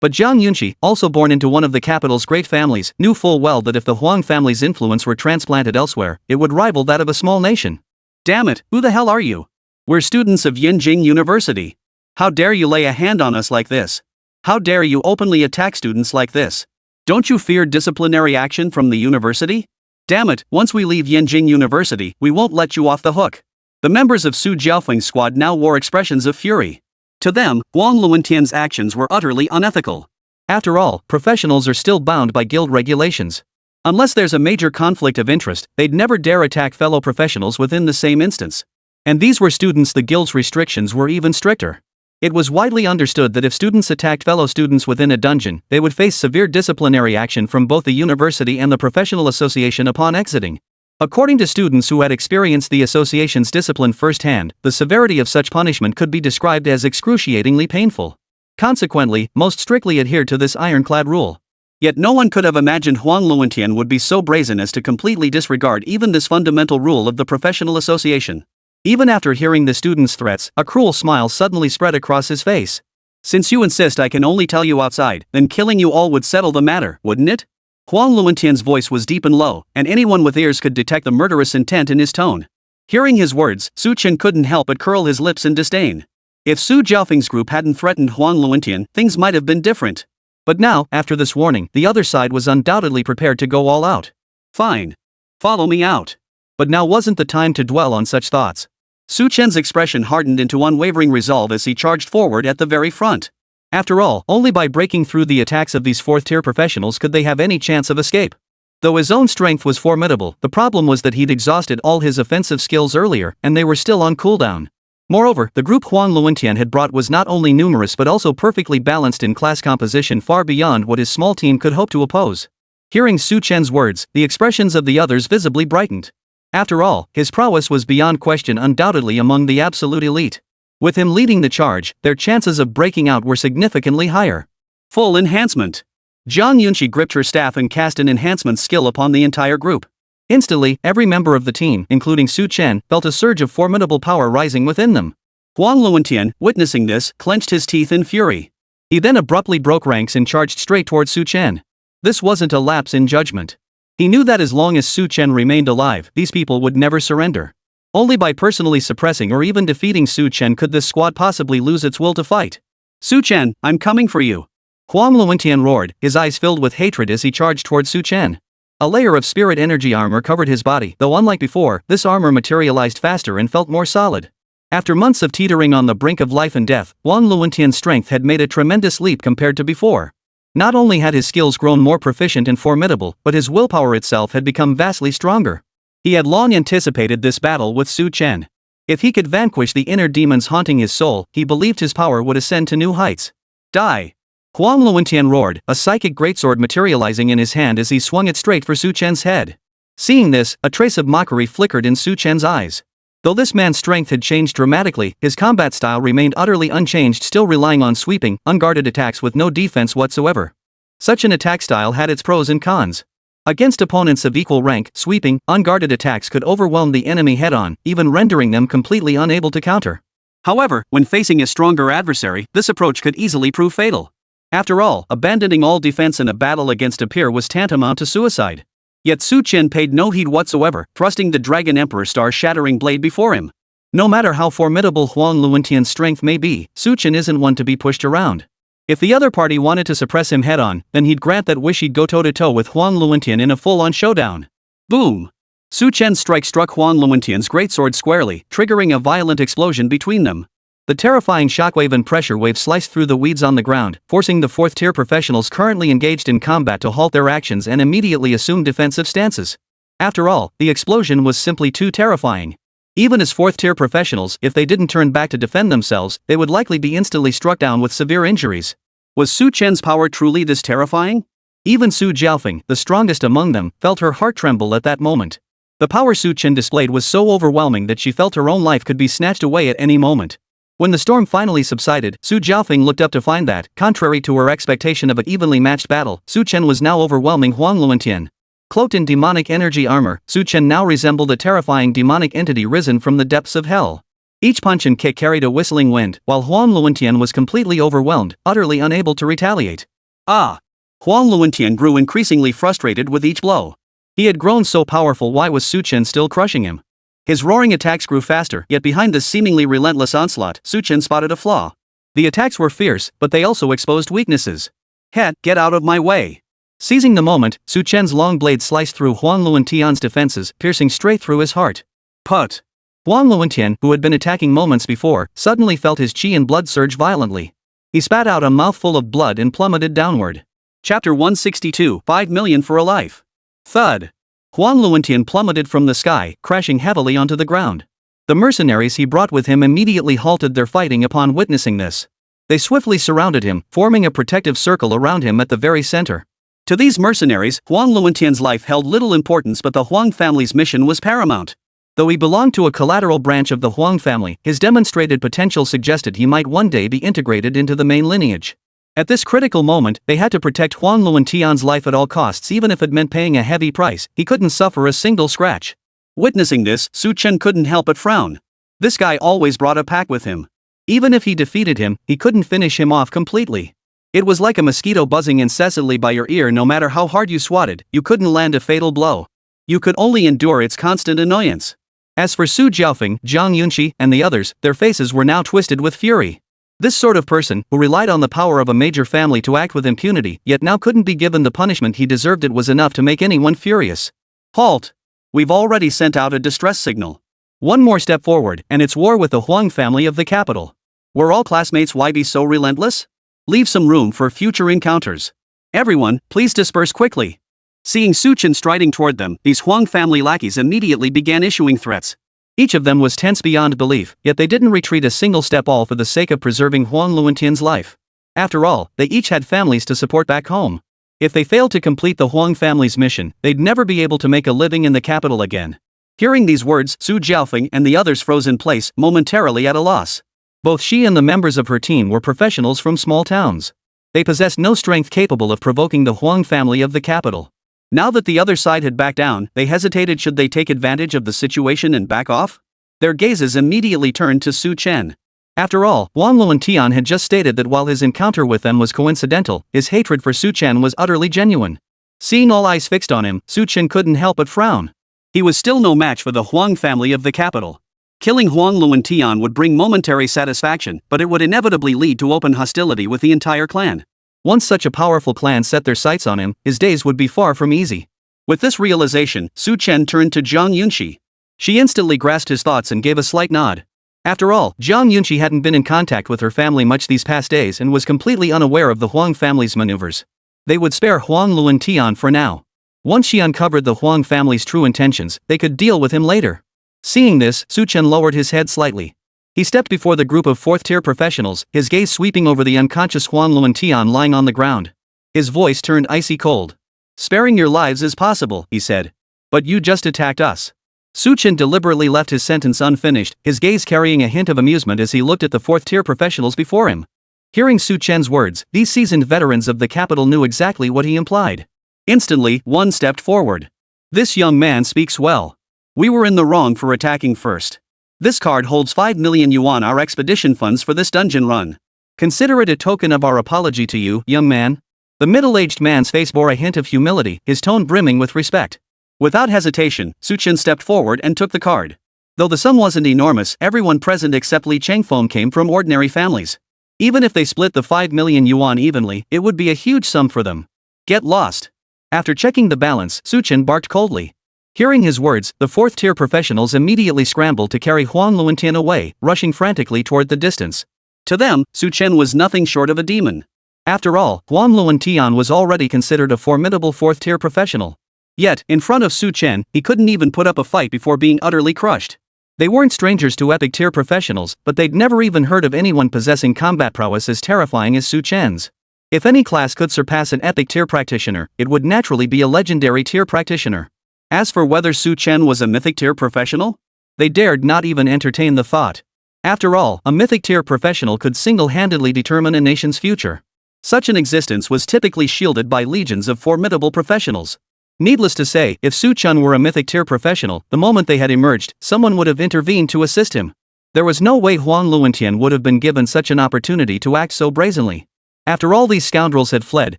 But Jiang Yunqi, also born into one of the capital's great families, knew full well that if the Huang family's influence were transplanted elsewhere, it would rival that of a small nation. Damn it, who the hell are you? We're students of Yinjing University. How dare you lay a hand on us like this? How dare you openly attack students like this? Don't you fear disciplinary action from the university? Damn it, once we leave Yinjing University, we won't let you off the hook. The members of Su Jiaofeng's squad now wore expressions of fury. To them, Huang Luentian's actions were utterly unethical. After all, professionals are still bound by guild regulations. Unless there's a major conflict of interest, they'd never dare attack fellow professionals within the same instance. And these were students. The guild's restrictions were even stricter. It was widely understood that if students attacked fellow students within a dungeon, they would face severe disciplinary action from both the university and the professional association upon exiting. According to students who had experienced the association's discipline firsthand, the severity of such punishment could be described as excruciatingly painful. Consequently, most strictly adhered to this ironclad rule. Yet no one could have imagined Huang Luentian would be so brazen as to completely disregard even this fundamental rule of the professional association. Even after hearing the students' threats, a cruel smile suddenly spread across his face. Since you insist I can only tell you outside, then killing you all would settle the matter, wouldn't it? Huang Luentian's voice was deep and low, and anyone with ears could detect the murderous intent in his tone. Hearing his words, Su Chen couldn't help but curl his lips in disdain. If Su Jiaofeng's group hadn't threatened Huang Luentian, things might have been different. But now, after this warning, the other side was undoubtedly prepared to go all out. Fine. Follow me out. But now wasn't the time to dwell on such thoughts. Su Chen's expression hardened into unwavering resolve as he charged forward at the very front. After all, only by breaking through the attacks of these 4th-tier professionals could they have any chance of escape. Though his own strength was formidable, the problem was that he'd exhausted all his offensive skills earlier, and they were still on cooldown. Moreover, the group Huang Luentian had brought was not only numerous but also perfectly balanced in class composition, far beyond what his small team could hope to oppose. Hearing Su Chen's words, the expressions of the others visibly brightened. After all, his prowess was beyond question undoubtedly among the absolute elite. With him leading the charge, their chances of breaking out were significantly higher. Full enhancement. Jiang Yunqi gripped her staff and cast an enhancement skill upon the entire group. Instantly, every member of the team, including Su Chen, felt a surge of formidable power rising within them. Huang Luentian, witnessing this, clenched his teeth in fury. He then abruptly broke ranks and charged straight toward Su Chen. This wasn't a lapse in judgment. He knew that as long as Su Chen remained alive, these people would never surrender. Only by personally suppressing or even defeating Su Chen could this squad possibly lose its will to fight. Su Chen, I'm coming for you. Huang Luentian roared, his eyes filled with hatred as he charged toward Su Chen. A layer of spirit energy armor covered his body, though unlike before, this armor materialized faster and felt more solid. After months of teetering on the brink of life and death, Huang Luentian's strength had made a tremendous leap compared to before. Not only had his skills grown more proficient and formidable, but his willpower itself had become vastly stronger. He had long anticipated this battle with Su Chen. If he could vanquish the inner demons haunting his soul, he believed his power would ascend to new heights. Die! Huang Luentian roared, a psychic greatsword materializing in his hand as he swung it straight for Su Chen's head. Seeing this, a trace of mockery flickered in Su Chen's eyes. Though this man's strength had changed dramatically, his combat style remained utterly unchanged, still relying on sweeping, unguarded attacks with no defense whatsoever. Such an attack style had its pros and cons. Against opponents of equal rank, sweeping, unguarded attacks could overwhelm the enemy head-on, even rendering them completely unable to counter. However, when facing a stronger adversary, this approach could easily prove fatal. After all, abandoning all defense in a battle against a peer was tantamount to suicide. Yet Su Chen paid no heed whatsoever, thrusting the Dragon Emperor star-shattering blade before him. No matter how formidable Huang Luentian's strength may be, Su Chen isn't one to be pushed around. If the other party wanted to suppress him head-on, then he'd grant that wish. He'd go toe-to-toe with Huang Luentian in a full-on showdown. Boom! Su Chen's strike struck Huang Luentian's greatsword squarely, triggering a violent explosion between them. The terrifying shockwave and pressure wave sliced through the weeds on the ground, forcing the 4th-tier professionals currently engaged in combat to halt their actions and immediately assume defensive stances. After all, the explosion was simply too terrifying. Even as 4th-tier professionals, if they didn't turn back to defend themselves, they would likely be instantly struck down with severe injuries. Was Su Chen's power truly this terrifying? Even Su Jiaofeng, the strongest among them, felt her heart tremble at that moment. The power Su Chen displayed was so overwhelming that she felt her own life could be snatched away at any moment. When the storm finally subsided, Su Jiaofeng looked up to find that, contrary to her expectation of an evenly matched battle, Su Chen was now overwhelming Huang Luentian. Cloaked in demonic energy armor, Su Chen now resembled a terrifying demonic entity risen from the depths of hell. Each punch and kick carried a whistling wind, while Huang Luentian was completely overwhelmed, utterly unable to retaliate. Ah! Huang Luentian grew increasingly frustrated with each blow. He had grown so powerful, why was Su Chen still crushing him? His roaring attacks grew faster, yet behind this seemingly relentless onslaught, Su Chen spotted a flaw. The attacks were fierce, but they also exposed weaknesses. Get out of my way! Seizing the moment, Su Chen's long blade sliced through Huang Luentian's defenses, piercing straight through his heart. Put! Huang Luentian, who had been attacking moments before, suddenly felt his chi and blood surge violently. He spat out a mouthful of blood and plummeted downward. Chapter 162, 5 million for a life. Thud! Huang Luentian plummeted from the sky, crashing heavily onto the ground. The mercenaries he brought with him immediately halted their fighting upon witnessing this. They swiftly surrounded him, forming a protective circle around him at the very center. To these mercenaries, Huang Luentian's life held little importance, but the Huang family's mission was paramount. Though he belonged to a collateral branch of the Huang family, his demonstrated potential suggested he might one day be integrated into the main lineage. At this critical moment, they had to protect Huang Luentian's life at all costs, even if it meant paying a heavy price. He couldn't suffer a single scratch. Witnessing this, Su Chen couldn't help but frown. This guy always brought a pack with him. Even if he defeated him, he couldn't finish him off completely. It was like a mosquito buzzing incessantly by your ear. No matter how hard you swatted, you couldn't land a fatal blow. You could only endure its constant annoyance. As for Su Jiaofeng, Zhang Yunxi, and the others, their faces were now twisted with fury. This sort of person, who relied on the power of a major family to act with impunity, yet now couldn't be given the punishment he deserved, it was enough to make anyone furious. Halt! We've already sent out a distress signal. One more step forward, and it's war with the Huang family of the capital. We're all classmates, why be so relentless? Leave some room for future encounters. Everyone, please disperse quickly. Seeing Su Chen striding toward them, these Huang family lackeys immediately began issuing threats. Each of them was tense beyond belief, yet they didn't retreat a single step, all for the sake of preserving Huang Luentian's life. After all, they each had families to support back home. If they failed to complete the Huang family's mission, they'd never be able to make a living in the capital again. Hearing these words, Su Jiaofeng and the others froze in place, momentarily at a loss. Both she and the members of her team were professionals from small towns. They possessed no strength capable of provoking the Huang family of the capital. Now that the other side had backed down, they hesitated. Should they take advantage of the situation and back off? Their gazes immediately turned to Su Chen. After all, Huang Luentian had just stated that while his encounter with them was coincidental, his hatred for Su Chen was utterly genuine. Seeing all eyes fixed on him, Su Chen couldn't help but frown. He was still no match for the Huang family of the capital. Killing Huang Luentian would bring momentary satisfaction, but it would inevitably lead to open hostility with the entire clan. Once such a powerful clan set their sights on him, his days would be far from easy. With this realization, Su Chen turned to Zhang Yunxi. She instantly grasped his thoughts and gave a slight nod. After all, Zhang Yunxi hadn't been in contact with her family much these past days and was completely unaware of the Huang family's maneuvers. They would spare Huang Luantian for now. Once she uncovered the Huang family's true intentions, they could deal with him later. Seeing this, Su Chen lowered his head slightly. He stepped before the group of fourth-tier professionals, his gaze sweeping over the unconscious Huang Luantian lying on the ground. His voice turned icy cold. "Sparing your lives is possible," he said. "But you just attacked us." Su Chen deliberately left his sentence unfinished, his gaze carrying a hint of amusement as he looked at the fourth-tier professionals before him. Hearing Su Chen's words, these seasoned veterans of the capital knew exactly what he implied. Instantly, one stepped forward. "This young man speaks well. We were in the wrong for attacking first. This card holds 5 million yuan, our expedition funds for this dungeon run. Consider it a token of our apology to you, young man." The middle-aged man's face bore a hint of humility, his tone brimming with respect. Without hesitation, Su Chen stepped forward and took the card. Though the sum wasn't enormous, everyone present except Li Chengfeng came from ordinary families. Even if they split the 5 million yuan evenly, it would be a huge sum for them. "Get lost." After checking the balance, Su Chen barked coldly. Hearing his words, the fourth-tier professionals immediately scrambled to carry Huang Luantian away, rushing frantically toward the distance. To them, Su Chen was nothing short of a demon. After all, Huang Luantian was already considered a formidable fourth-tier professional. Yet, in front of Su Chen, he couldn't even put up a fight before being utterly crushed. They weren't strangers to epic-tier professionals, but they'd never even heard of anyone possessing combat prowess as terrifying as Su Chen's. If any class could surpass an epic-tier practitioner, it would naturally be a legendary-tier practitioner. As for whether Su Chen was a mythic-tier professional, they dared not even entertain the thought. After all, a mythic-tier professional could single-handedly determine a nation's future. Such an existence was typically shielded by legions of formidable professionals. Needless to say, if Su Chen were a mythic-tier professional, the moment they had emerged, someone would have intervened to assist him. There was no way Huang Luantian would have been given such an opportunity to act so brazenly. After all these scoundrels had fled,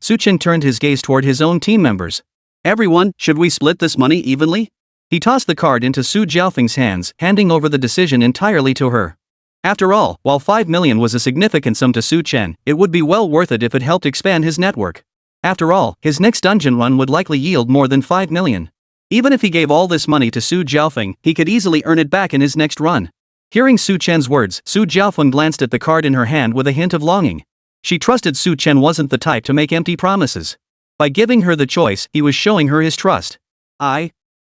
Su Chen turned his gaze toward his own team members. "Everyone, should we split this money evenly?" He tossed the card into Su Jiaofeng's hands, handing over the decision entirely to her. After all, while 5 million was a significant sum to Su Chen, it would be well worth it if it helped expand his network. After all, his next dungeon run would likely yield more than 5 million. Even if he gave all this money to Su Jiaofeng, he could easily earn it back in his next run. Hearing Su Chen's words, Su Jiaofeng glanced at the card in her hand with a hint of longing. She trusted Su Chen wasn't the type to make empty promises. By giving her the choice, he was showing her his trust.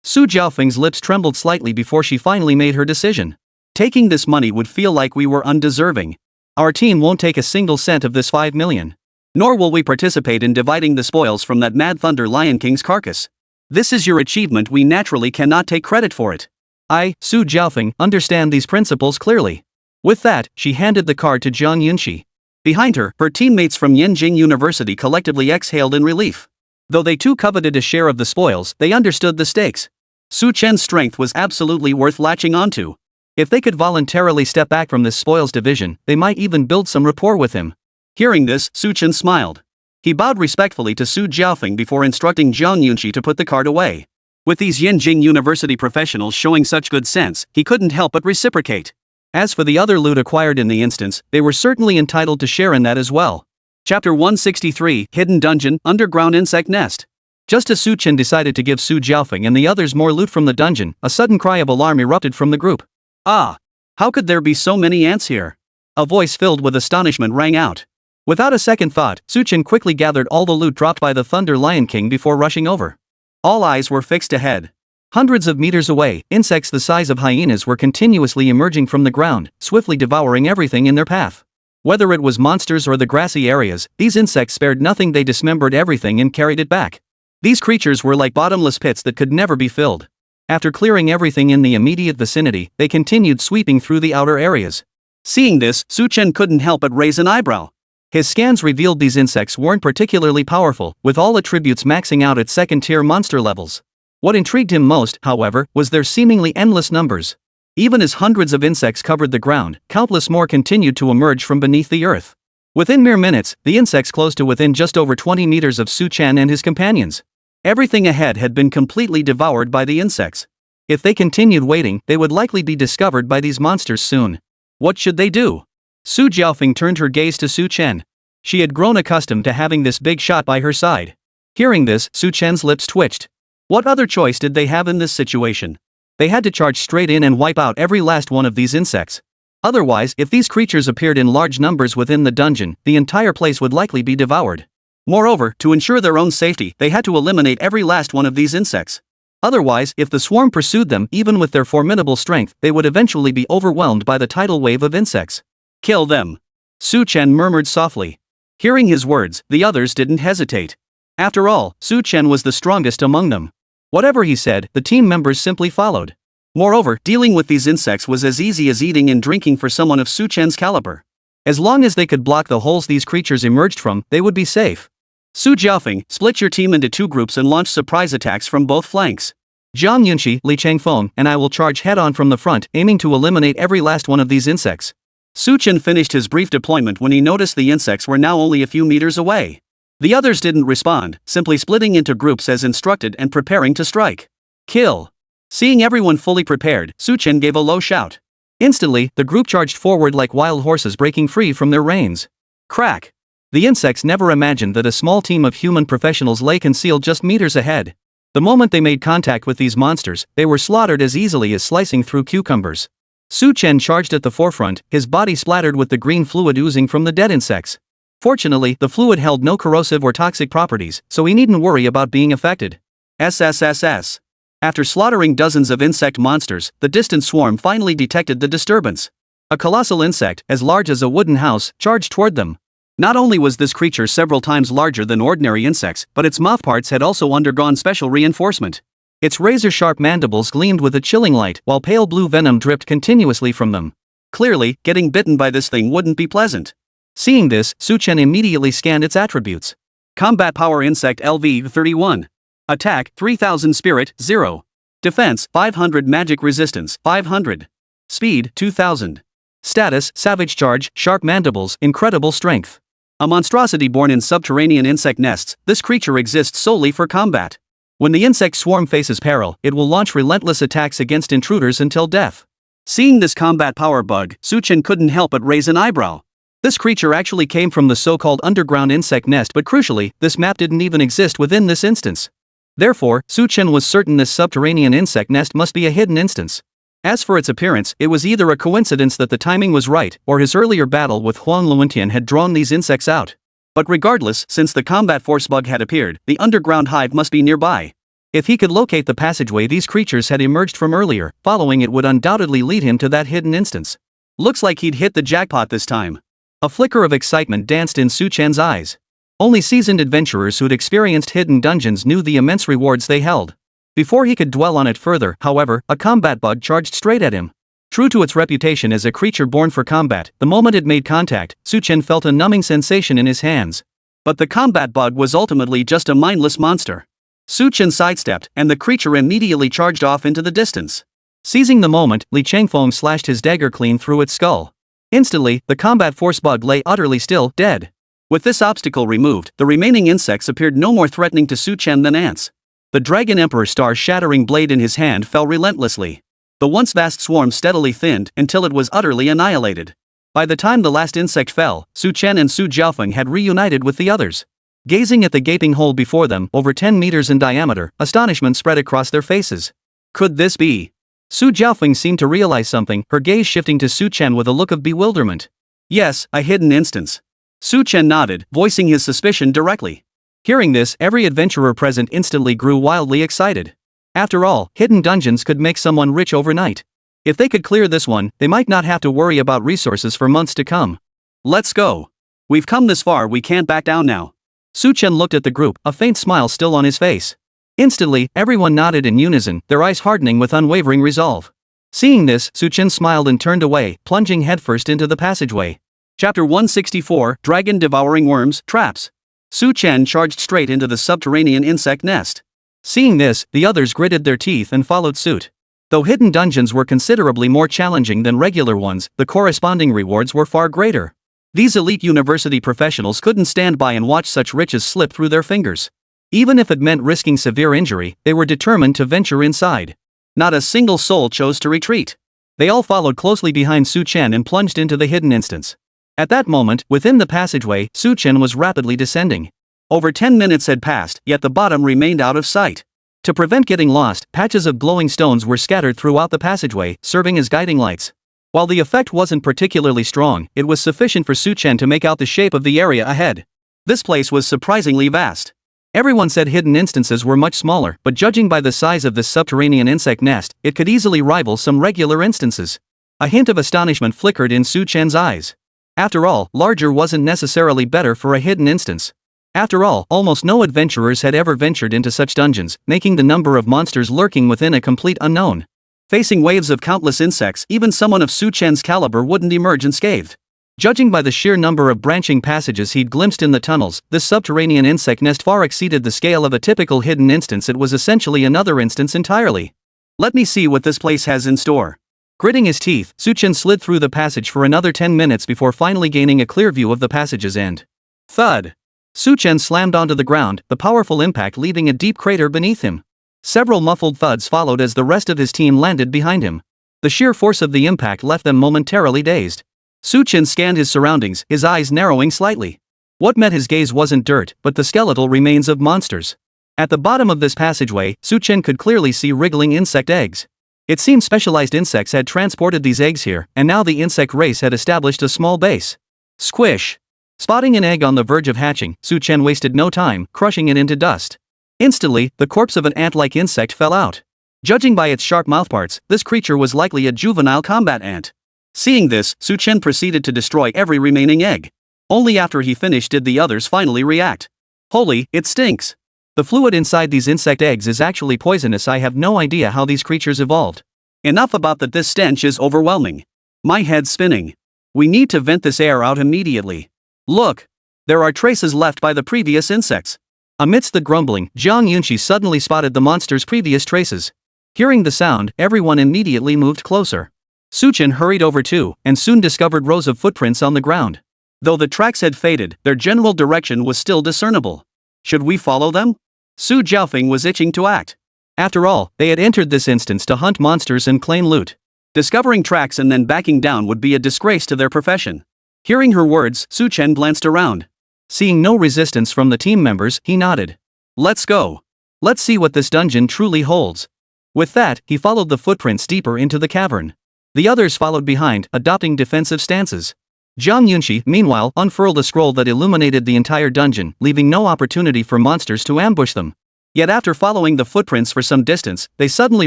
Su Jiaofeng's lips trembled slightly before she finally made her decision. "Taking this money would feel like we were undeserving. Our team won't take a single cent of this 5 million. Nor will we participate in dividing the spoils from that Mad Thunder Lion King's carcass. This is your achievement, we naturally cannot take credit for it. I, Su Jiaofeng, understand these principles clearly." With that, she handed the card to Zhang Yunxi. Behind her, her teammates from Yenjing University collectively exhaled in relief. Though they too coveted a share of the spoils, they understood the stakes. Su Chen's strength was absolutely worth latching onto. If they could voluntarily step back from this spoils division, they might even build some rapport with him. Hearing this, Su Chen smiled. He bowed respectfully to Su Jiaofeng before instructing Zhang Yunxi to put the card away. With these Yenjing University professionals showing such good sense, he couldn't help but reciprocate. As for the other loot acquired in the instance, they were certainly entitled to share in that as well. Chapter 163, Hidden Dungeon, Underground Insect Nest. Just as Su Chen decided to give Su Jiaofeng and the others more loot from the dungeon, a sudden cry of alarm erupted from the group. "Ah! How could there be so many ants here?" A voice filled with astonishment rang out. Without a second thought, Su Chen quickly gathered all the loot dropped by the Thunder Lion King before rushing over. All eyes were fixed ahead. Hundreds of meters away, insects the size of hyenas were continuously emerging from the ground, swiftly devouring everything in their path. Whether it was monsters or the grassy areas, these insects spared nothing. They dismembered everything and carried it back. These creatures were like bottomless pits that could never be filled. After clearing everything in the immediate vicinity, they continued sweeping through the outer areas. Seeing this, Su Chen couldn't help but raise an eyebrow. His scans revealed these insects weren't particularly powerful, with all attributes maxing out at second-tier monster levels. What intrigued him most, however, was their seemingly endless numbers. Even as hundreds of insects covered the ground, countless more continued to emerge from beneath the earth. Within mere minutes, the insects closed to within just over 20 meters of Su Chen and his companions. Everything ahead had been completely devoured by the insects. If they continued waiting, they would likely be discovered by these monsters soon. What should they do? Su Jiaofeng turned her gaze to Su Chen. She had grown accustomed to having this big shot by her side. Hearing this, Su Chen's lips twitched. What other choice did they have in this situation? They had to charge straight in and wipe out every last one of these insects. Otherwise, if these creatures appeared in large numbers within the dungeon, the entire place would likely be devoured. Moreover, to ensure their own safety, they had to eliminate every last one of these insects. Otherwise, if the swarm pursued them even with their formidable strength, they would eventually be overwhelmed by the tidal wave of insects. Kill them. Su Chen murmured softly. Hearing his words, the others didn't hesitate. After all, Su Chen was the strongest among them. Whatever he said, the team members simply followed. Moreover, dealing with these insects was as easy as eating and drinking for someone of Su Chen's caliber. As long as they could block the holes these creatures emerged from, they would be safe. Su Jiaofeng, split your team into 2 groups and launch surprise attacks from both flanks. Zhang Yunxi, Li Changfeng, and I will charge head-on from the front, aiming to eliminate every last one of these insects. Su Chen finished his brief deployment when he noticed the insects were now only a few meters away. The others didn't respond, simply splitting into groups as instructed and preparing to strike. Kill. Seeing everyone fully prepared, Su Chen gave a low shout. Instantly, the group charged forward like wild horses breaking free from their reins. Crack. The insects never imagined that a small team of human professionals lay concealed just meters ahead. The moment they made contact with these monsters, they were slaughtered as easily as slicing through cucumbers. Su Chen charged at the forefront, his body splattered with the green fluid oozing from the dead insects. Fortunately, the fluid held no corrosive or toxic properties, so he needn't worry about being affected. SSS. After slaughtering dozens of insect monsters, the distant swarm finally detected the disturbance. A colossal insect, as large as a wooden house, charged toward them. Not only was this creature several times larger than ordinary insects, but its mouthparts had also undergone special reinforcement. Its razor-sharp mandibles gleamed with a chilling light, while pale blue venom dripped continuously from them. Clearly, getting bitten by this thing wouldn't be pleasant. Seeing this, Su Chen immediately scanned its attributes. Combat Power Insect LV 31. Attack 3000 Spirit 0. Defense 500 Magic Resistance 500. Speed 2000. Status Savage Charge, Sharp Mandibles, Incredible Strength. A monstrosity born in subterranean insect nests, this creature exists solely for combat. When the insect swarm faces peril, it will launch relentless attacks against intruders until death. Seeing this combat power bug, Su Chen couldn't help but raise an eyebrow. This creature actually came from the so-called underground insect nest, but crucially, this map didn't even exist within this instance. Therefore, Su Chen was certain this subterranean insect nest must be a hidden instance. As for its appearance, it was either a coincidence that the timing was right, or his earlier battle with Huang Luentian had drawn these insects out. But regardless, since the combat force bug had appeared, the underground hive must be nearby. If he could locate the passageway these creatures had emerged from earlier, following it would undoubtedly lead him to that hidden instance. Looks like he'd hit the jackpot this time. A flicker of excitement danced in Su Chen's eyes. Only seasoned adventurers who'd experienced hidden dungeons knew the immense rewards they held. Before he could dwell on it further, however, a combat bug charged straight at him. True to its reputation as a creature born for combat, the moment it made contact, Su Chen felt a numbing sensation in his hands. But the combat bug was ultimately just a mindless monster. Su Chen sidestepped, and the creature immediately charged off into the distance. Seizing the moment, Li Changfeng slashed his dagger clean through its skull. Instantly, the combat force bug lay utterly still, dead. With this obstacle removed, the remaining insects appeared no more threatening to Su Chen than ants. The Dragon Emperor star-shattering blade in his hand fell relentlessly. The once vast swarm steadily thinned until it was utterly annihilated. By the time the last insect fell, Su Chen and Su Jiaofeng had reunited with the others. Gazing at the gaping hole before them, over 10 meters in diameter, astonishment spread across their faces. Could this be? Su Jiaofeng seemed to realize something, her gaze shifting to Su Chen with a look of bewilderment. Yes, a hidden instance. Su Chen nodded, voicing his suspicion directly. Hearing this, every adventurer present instantly grew wildly excited. After all, hidden dungeons could make someone rich overnight. If they could clear this one, they might not have to worry about resources for months to come. Let's go. We've come this far, we can't back down now. Su Chen looked at the group, a faint smile still on his face. Instantly, everyone nodded in unison, their eyes hardening with unwavering resolve. Seeing this, Su Chen smiled and turned away, plunging headfirst into the passageway. Chapter 164, Dragon Devouring Worms, Traps. Su Chen charged straight into the subterranean insect nest. Seeing this, the others gritted their teeth and followed suit. Though hidden dungeons were considerably more challenging than regular ones, the corresponding rewards were far greater. These elite university professionals couldn't stand by and watch such riches slip through their fingers. Even if it meant risking severe injury, they were determined to venture inside. Not a single soul chose to retreat. They all followed closely behind Su Chen and plunged into the hidden instance. At that moment, within the passageway, Su Chen was rapidly descending. Over 10 minutes had passed, yet the bottom remained out of sight. To prevent getting lost, patches of glowing stones were scattered throughout the passageway, serving as guiding lights. While the effect wasn't particularly strong, it was sufficient for Su Chen to make out the shape of the area ahead. This place was surprisingly vast. Everyone said hidden instances were much smaller, but judging by the size of this subterranean insect nest, it could easily rival some regular instances. A hint of astonishment flickered in Su Chen's eyes. After all, larger wasn't necessarily better for a hidden instance. After all, almost no adventurers had ever ventured into such dungeons, making the number of monsters lurking within a complete unknown. Facing waves of countless insects, even someone of Su Chen's caliber wouldn't emerge unscathed. Judging by the sheer number of branching passages he'd glimpsed in the tunnels, this subterranean insect nest far exceeded the scale of a typical hidden instance. It was essentially another instance entirely. Let me see what this place has in store. Gritting his teeth, Su Chen slid through the passage for another 10 minutes before finally gaining a clear view of the passage's end. Thud! Su Chen slammed onto the ground, the powerful impact leaving a deep crater beneath him. Several muffled thuds followed as the rest of his team landed behind him. The sheer force of the impact left them momentarily dazed. Su Chen scanned his surroundings, his eyes narrowing slightly. What met his gaze wasn't dirt, but the skeletal remains of monsters. At the bottom of this passageway, Su Chen could clearly see wriggling insect eggs. It seemed specialized insects had transported these eggs here, and now the insect race had established a small base. Squish! Spotting an egg on the verge of hatching, Su Chen wasted no time, crushing it into dust. Instantly, the corpse of an ant-like insect fell out. Judging by its sharp mouthparts, this creature was likely a juvenile combat ant. Seeing this, Su Chen proceeded to destroy every remaining egg. Only after he finished did the others finally react. Holy, it stinks! The fluid inside these insect eggs is actually poisonous. I have no idea how these creatures evolved. Enough about that, this stench is overwhelming. My head's spinning. We need to vent this air out immediately. Look! There are traces left by the previous insects. Amidst the grumbling, Jiang Yunqi suddenly spotted the monster's previous traces. Hearing the sound, everyone immediately moved closer. Su Chen hurried over too, and soon discovered rows of footprints on the ground. Though the tracks had faded, their general direction was still discernible. Should we follow them? Su Jiaofeng was itching to act. After all, they had entered this instance to hunt monsters and claim loot. Discovering tracks and then backing down would be a disgrace to their profession. Hearing her words, Su Chen glanced around. Seeing no resistance from the team members, he nodded. Let's go. Let's see what this dungeon truly holds. With that, he followed the footprints deeper into the cavern. The others followed behind, adopting defensive stances. Jiang Yunqi, meanwhile, unfurled a scroll that illuminated the entire dungeon, leaving no opportunity for monsters to ambush them. Yet after following the footprints for some distance, they suddenly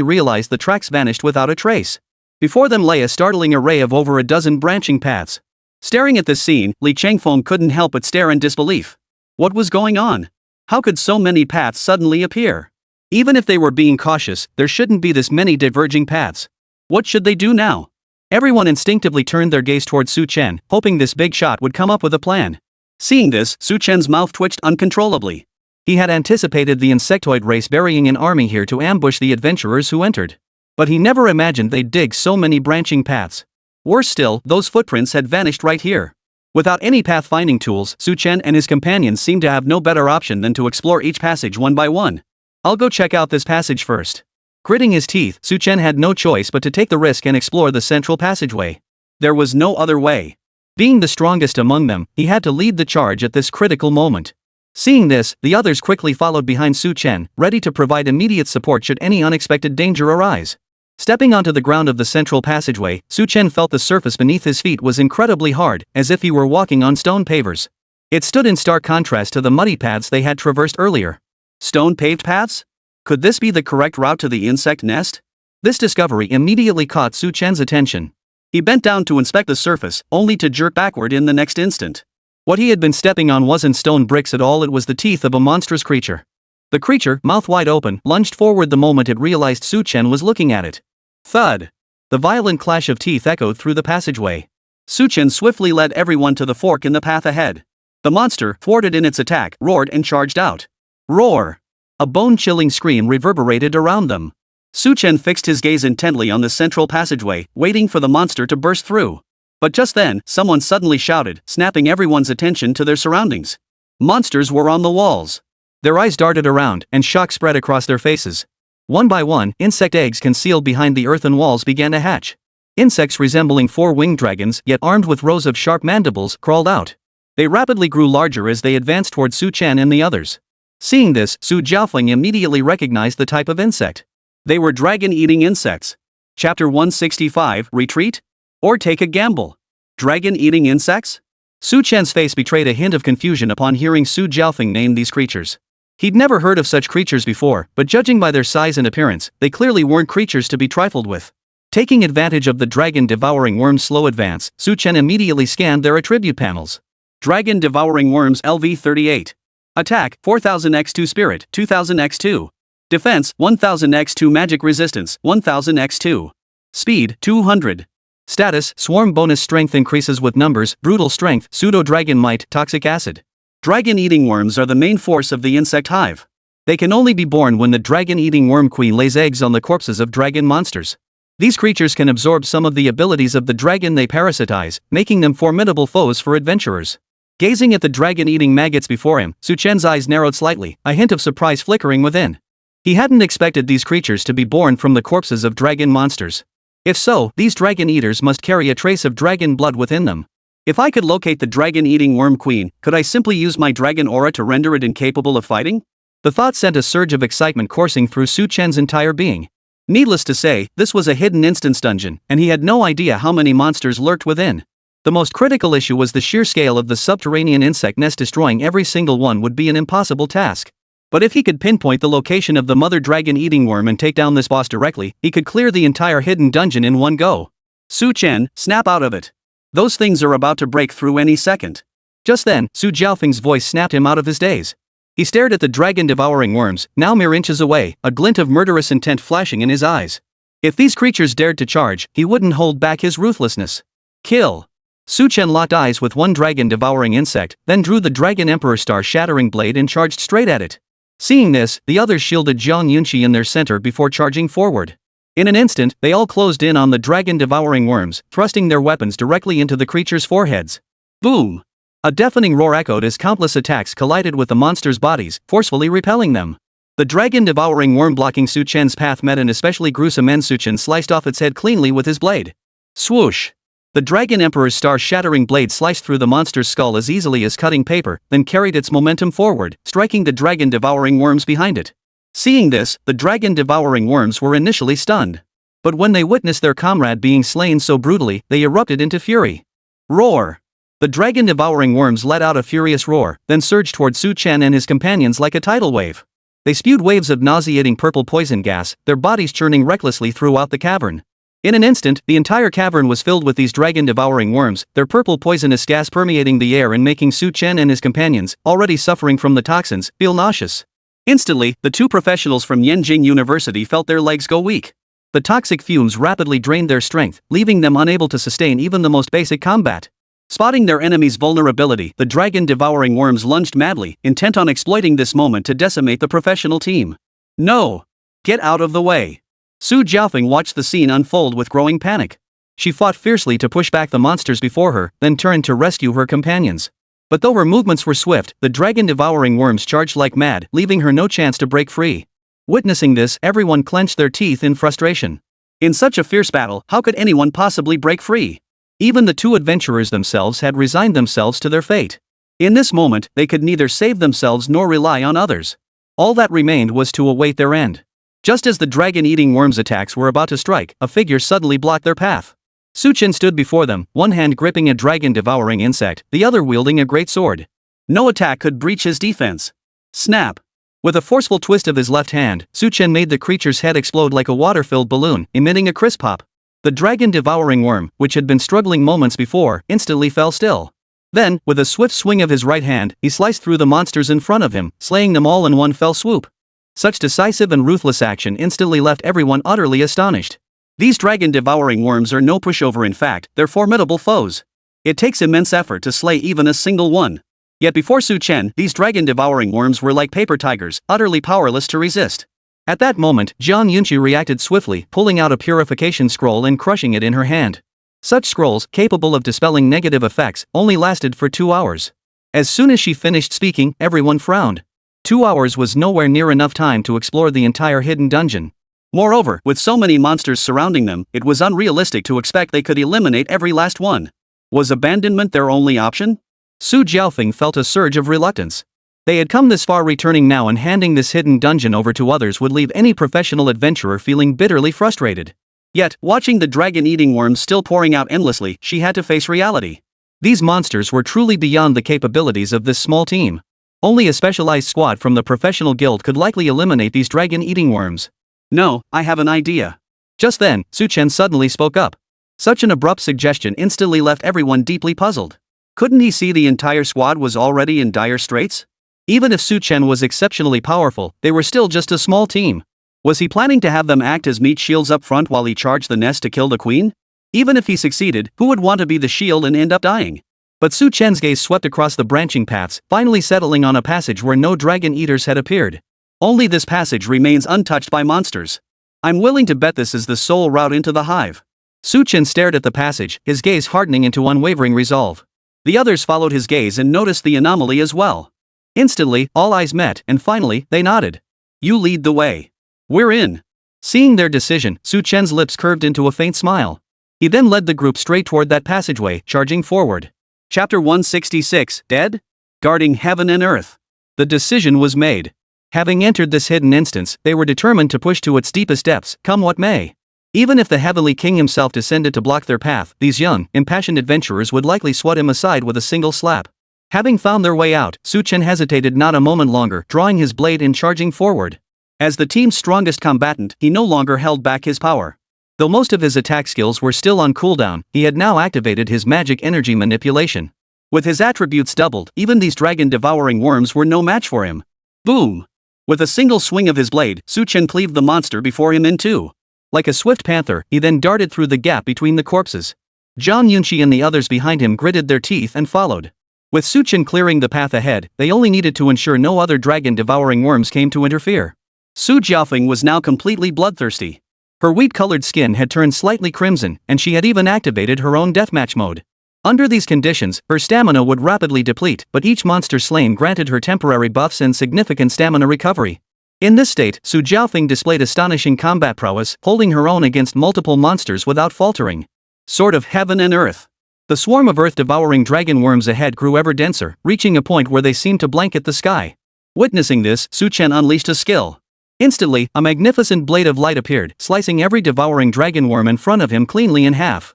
realized the tracks vanished without a trace. Before them lay a startling array of over a dozen branching paths. Staring at this scene, Li Changfeng couldn't help but stare in disbelief. What was going on? How could so many paths suddenly appear? Even if they were being cautious, there shouldn't be this many diverging paths. What should they do now? Everyone instinctively turned their gaze towards Su Chen, hoping this big shot would come up with a plan. Seeing this, Su Chen's mouth twitched uncontrollably. He had anticipated the insectoid race burying an army here to ambush the adventurers who entered. But he never imagined they'd dig so many branching paths. Worse still, those footprints had vanished right here. Without any pathfinding tools, Su Chen and his companions seemed to have no better option than to explore each passage one by one. I'll go check out this passage first. Gritting his teeth, Su Chen had no choice but to take the risk and explore the central passageway. There was no other way. Being the strongest among them, he had to lead the charge at this critical moment. Seeing this, the others quickly followed behind Su Chen, ready to provide immediate support should any unexpected danger arise. Stepping onto the ground of the central passageway, Su Chen felt the surface beneath his feet was incredibly hard, as if he were walking on stone pavers. It stood in stark contrast to the muddy paths they had traversed earlier. Stone-paved paths? Could this be the correct route to the insect nest? This discovery immediately caught Su Chen's attention. He bent down to inspect the surface, only to jerk backward in the next instant. What he had been stepping on wasn't stone bricks at all, it was the teeth of a monstrous creature. The creature, mouth wide open, lunged forward the moment it realized Su Chen was looking at it. Thud! The violent clash of teeth echoed through the passageway. Su Chen swiftly led everyone to the fork in the path ahead. The monster, thwarted in its attack, roared and charged out. Roar! A bone-chilling scream reverberated around them. Su Chen fixed his gaze intently on the central passageway, waiting for the monster to burst through. But just then, someone suddenly shouted, snapping everyone's attention to their surroundings. Monsters were on the walls. Their eyes darted around, and shock spread across their faces. One by one, insect eggs concealed behind the earthen walls began to hatch. Insects resembling four-winged dragons, yet armed with rows of sharp mandibles, crawled out. They rapidly grew larger as they advanced toward Su Chen and the others. Seeing this, Su Jiaofeng immediately recognized the type of insect. They were dragon-eating insects. Chapter 165, Retreat? Or Take a Gamble? Dragon-eating insects? Su Chen's face betrayed a hint of confusion upon hearing Su Jiaofeng name these creatures. He'd never heard of such creatures before, but judging by their size and appearance, they clearly weren't creatures to be trifled with. Taking advantage of the dragon-devouring worm's slow advance, Su Chen immediately scanned their attribute panels. Dragon-devouring worms LV38. Attack, 4000x2 Spirit, 2000x2. Defense, 1000x2 Magic Resistance, 1000x2. Speed, 200. Status, Swarm bonus strength increases with numbers, brutal strength, pseudo-dragon might, toxic acid. Dragon-eating worms are the main force of the insect hive. They can only be born when the dragon-eating worm queen lays eggs on the corpses of dragon monsters. These creatures can absorb some of the abilities of the dragon they parasitize, making them formidable foes for adventurers. Gazing at the dragon-eating maggots before him, Su Chen's eyes narrowed slightly, a hint of surprise flickering within. He hadn't expected these creatures to be born from the corpses of dragon monsters. If so, these dragon eaters must carry a trace of dragon blood within them. If I could locate the dragon-eating worm queen, could I simply use my dragon aura to render it incapable of fighting? The thought sent a surge of excitement coursing through Su Chen's entire being. Needless to say, this was a hidden instance dungeon, and he had no idea how many monsters lurked within. The most critical issue was the sheer scale of the subterranean insect nest. Destroying every single one would be an impossible task. But if he could pinpoint the location of the mother dragon-eating worm and take down this boss directly, he could clear the entire hidden dungeon in one go. Su Chen, snap out of it. Those things are about to break through any second. Just then, Su Jiaofeng's voice snapped him out of his daze. He stared at the dragon-devouring worms, now mere inches away, a glint of murderous intent flashing in his eyes. If these creatures dared to charge, he wouldn't hold back his ruthlessness. Kill. Su Chen locked eyes with one dragon-devouring insect, then drew the Dragon Emperor star-shattering blade and charged straight at it. Seeing this, the others shielded Zhang Yunqi in their center before charging forward. In an instant, they all closed in on the dragon-devouring worms, thrusting their weapons directly into the creatures' foreheads. Boom! A deafening roar echoed as countless attacks collided with the monsters' bodies, forcefully repelling them. The dragon-devouring worm blocking Su Chen's path met an especially gruesome end. Su Chen sliced off its head cleanly with his blade. Swoosh! The Dragon Emperor's star-shattering blade sliced through the monster's skull as easily as cutting paper, then carried its momentum forward, striking the dragon-devouring worms behind it. Seeing this, the dragon-devouring worms were initially stunned. But when they witnessed their comrade being slain so brutally, they erupted into fury. Roar! The dragon-devouring worms let out a furious roar, then surged toward Su Chen and his companions like a tidal wave. They spewed waves of nauseating purple poison gas, their bodies churning recklessly throughout the cavern. In an instant, the entire cavern was filled with these dragon-devouring worms, their purple poisonous gas permeating the air and making Su Chen and his companions, already suffering from the toxins, feel nauseous. Instantly, the two professionals from Yanjing University felt their legs go weak. The toxic fumes rapidly drained their strength, leaving them unable to sustain even the most basic combat. Spotting their enemy's vulnerability, the dragon-devouring worms lunged madly, intent on exploiting this moment to decimate the professional team. No! Get out of the way! Su Jiaofeng watched the scene unfold with growing panic. She fought fiercely to push back the monsters before her, then turned to rescue her companions. But though her movements were swift, the dragon-devouring worms charged like mad, leaving her no chance to break free. Witnessing this, everyone clenched their teeth in frustration. In such a fierce battle, how could anyone possibly break free? Even the two adventurers themselves had resigned themselves to their fate. In this moment, they could neither save themselves nor rely on others. All that remained was to await their end. Just as the dragon-eating worms' attacks were about to strike, a figure suddenly blocked their path. Su Chen stood before them, one hand gripping a dragon-devouring insect, the other wielding a great sword. No attack could breach his defense. Snap! With a forceful twist of his left hand, Su Chen made the creature's head explode like a water-filled balloon, emitting a crisp pop. The dragon-devouring worm, which had been struggling moments before, instantly fell still. Then, with a swift swing of his right hand, he sliced through the monsters in front of him, slaying them all in one fell swoop. Such decisive and ruthless action instantly left everyone utterly astonished. These dragon-devouring worms are no pushover. In fact, they're formidable foes. It takes immense effort to slay even a single one. Yet before Su Chen, these dragon-devouring worms were like paper tigers, utterly powerless to resist. At that moment, Zhang Yunqi reacted swiftly, pulling out a purification scroll and crushing it in her hand. Such scrolls, capable of dispelling negative effects, only lasted for 2 hours. As soon as she finished speaking, everyone frowned. 2 hours was nowhere near enough time to explore the entire hidden dungeon. Moreover, with so many monsters surrounding them, it was unrealistic to expect they could eliminate every last one. Was abandonment their only option? Su Jiaofeng felt a surge of reluctance. They had come this far. Returning now and handing this hidden dungeon over to others would leave any professional adventurer feeling bitterly frustrated. Yet, watching the dragon-eating worms still pouring out endlessly, she had to face reality. These monsters were truly beyond the capabilities of this small team. Only a specialized squad from the professional guild could likely eliminate these dragon-eating worms. No, I have an idea. Just then, Chen suddenly spoke up. Such an abrupt suggestion instantly left everyone deeply puzzled. Couldn't he see the entire squad was already in dire straits? Even if Chen was exceptionally powerful, they were still just a small team. Was he planning to have them act as meat shields up front while he charged the nest to kill the queen? Even if he succeeded, who would want to be the shield and end up dying? But Chen's gaze swept across the branching paths, finally settling on a passage where no dragon eaters had appeared. Only this passage remains untouched by monsters. I'm willing to bet this is the sole route into the hive. Chen stared at the passage, his gaze hardening into unwavering resolve. The others followed his gaze and noticed the anomaly as well. Instantly, all eyes met, and finally, they nodded. You lead the way. We're in. Seeing their decision, Chen's lips curved into a faint smile. He then led the group straight toward that passageway, charging forward. Chapter 166, Dead? Guarding Heaven and Earth. The decision was made. Having entered this hidden instance, they were determined to push to its deepest depths, come what may. Even if the Heavenly King himself descended to block their path, these young, impassioned adventurers would likely swat him aside with a single slap. Having found their way out, Chen hesitated not a moment longer, drawing his blade and charging forward. As the team's strongest combatant, he no longer held back his power. Though most of his attack skills were still on cooldown, he had now activated his magic energy manipulation. With his attributes doubled, even these dragon-devouring worms were no match for him. Boom! With a single swing of his blade, Chen cleaved the monster before him in two. Like a swift panther, he then darted through the gap between the corpses. Zhang Yunqi and the others behind him gritted their teeth and followed. With Chen clearing the path ahead, they only needed to ensure no other dragon-devouring worms came to interfere. Su Jiaofeng was now completely bloodthirsty. Her wheat-colored skin had turned slightly crimson, and she had even activated her own deathmatch mode. Under these conditions, her stamina would rapidly deplete, but each monster slain granted her temporary buffs and significant stamina recovery. In this state, Su Jiaofeng displayed astonishing combat prowess, holding her own against multiple monsters without faltering. Sword of Heaven and Earth. The swarm of earth-devouring dragon worms ahead grew ever denser, reaching a point where they seemed to blanket the sky. Witnessing this, Chen unleashed a skill. Instantly, a magnificent blade of light appeared, slicing every devouring dragon worm in front of him cleanly in half.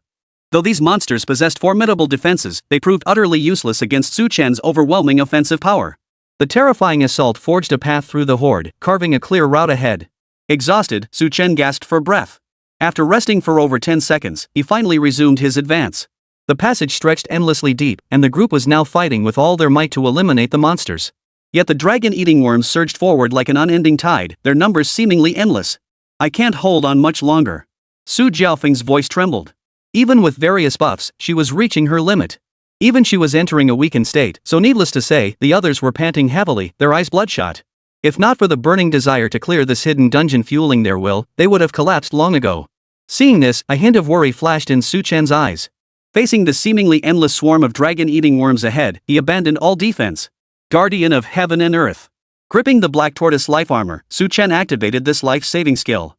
Though these monsters possessed formidable defenses, they proved utterly useless against Chen's overwhelming offensive power. The terrifying assault forged a path through the horde, carving a clear route ahead. Exhausted, Chen gasped for breath. After resting for over 10 seconds, he finally resumed his advance. The passage stretched endlessly deep, and the group was now fighting with all their might to eliminate the monsters. Yet the dragon-eating worms surged forward like an unending tide, their numbers seemingly endless. I can't hold on much longer. Su Jiaofeng's voice trembled. Even with various buffs, she was reaching her limit. Even she was entering a weakened state, so needless to say, the others were panting heavily, their eyes bloodshot. If not for the burning desire to clear this hidden dungeon fueling their will, they would have collapsed long ago. Seeing this, a hint of worry flashed in Chen's eyes. Facing the seemingly endless swarm of dragon-eating worms ahead, he abandoned all defense. Guardian of Heaven and Earth. Gripping the black tortoise life armor, Chen activated this life-saving skill.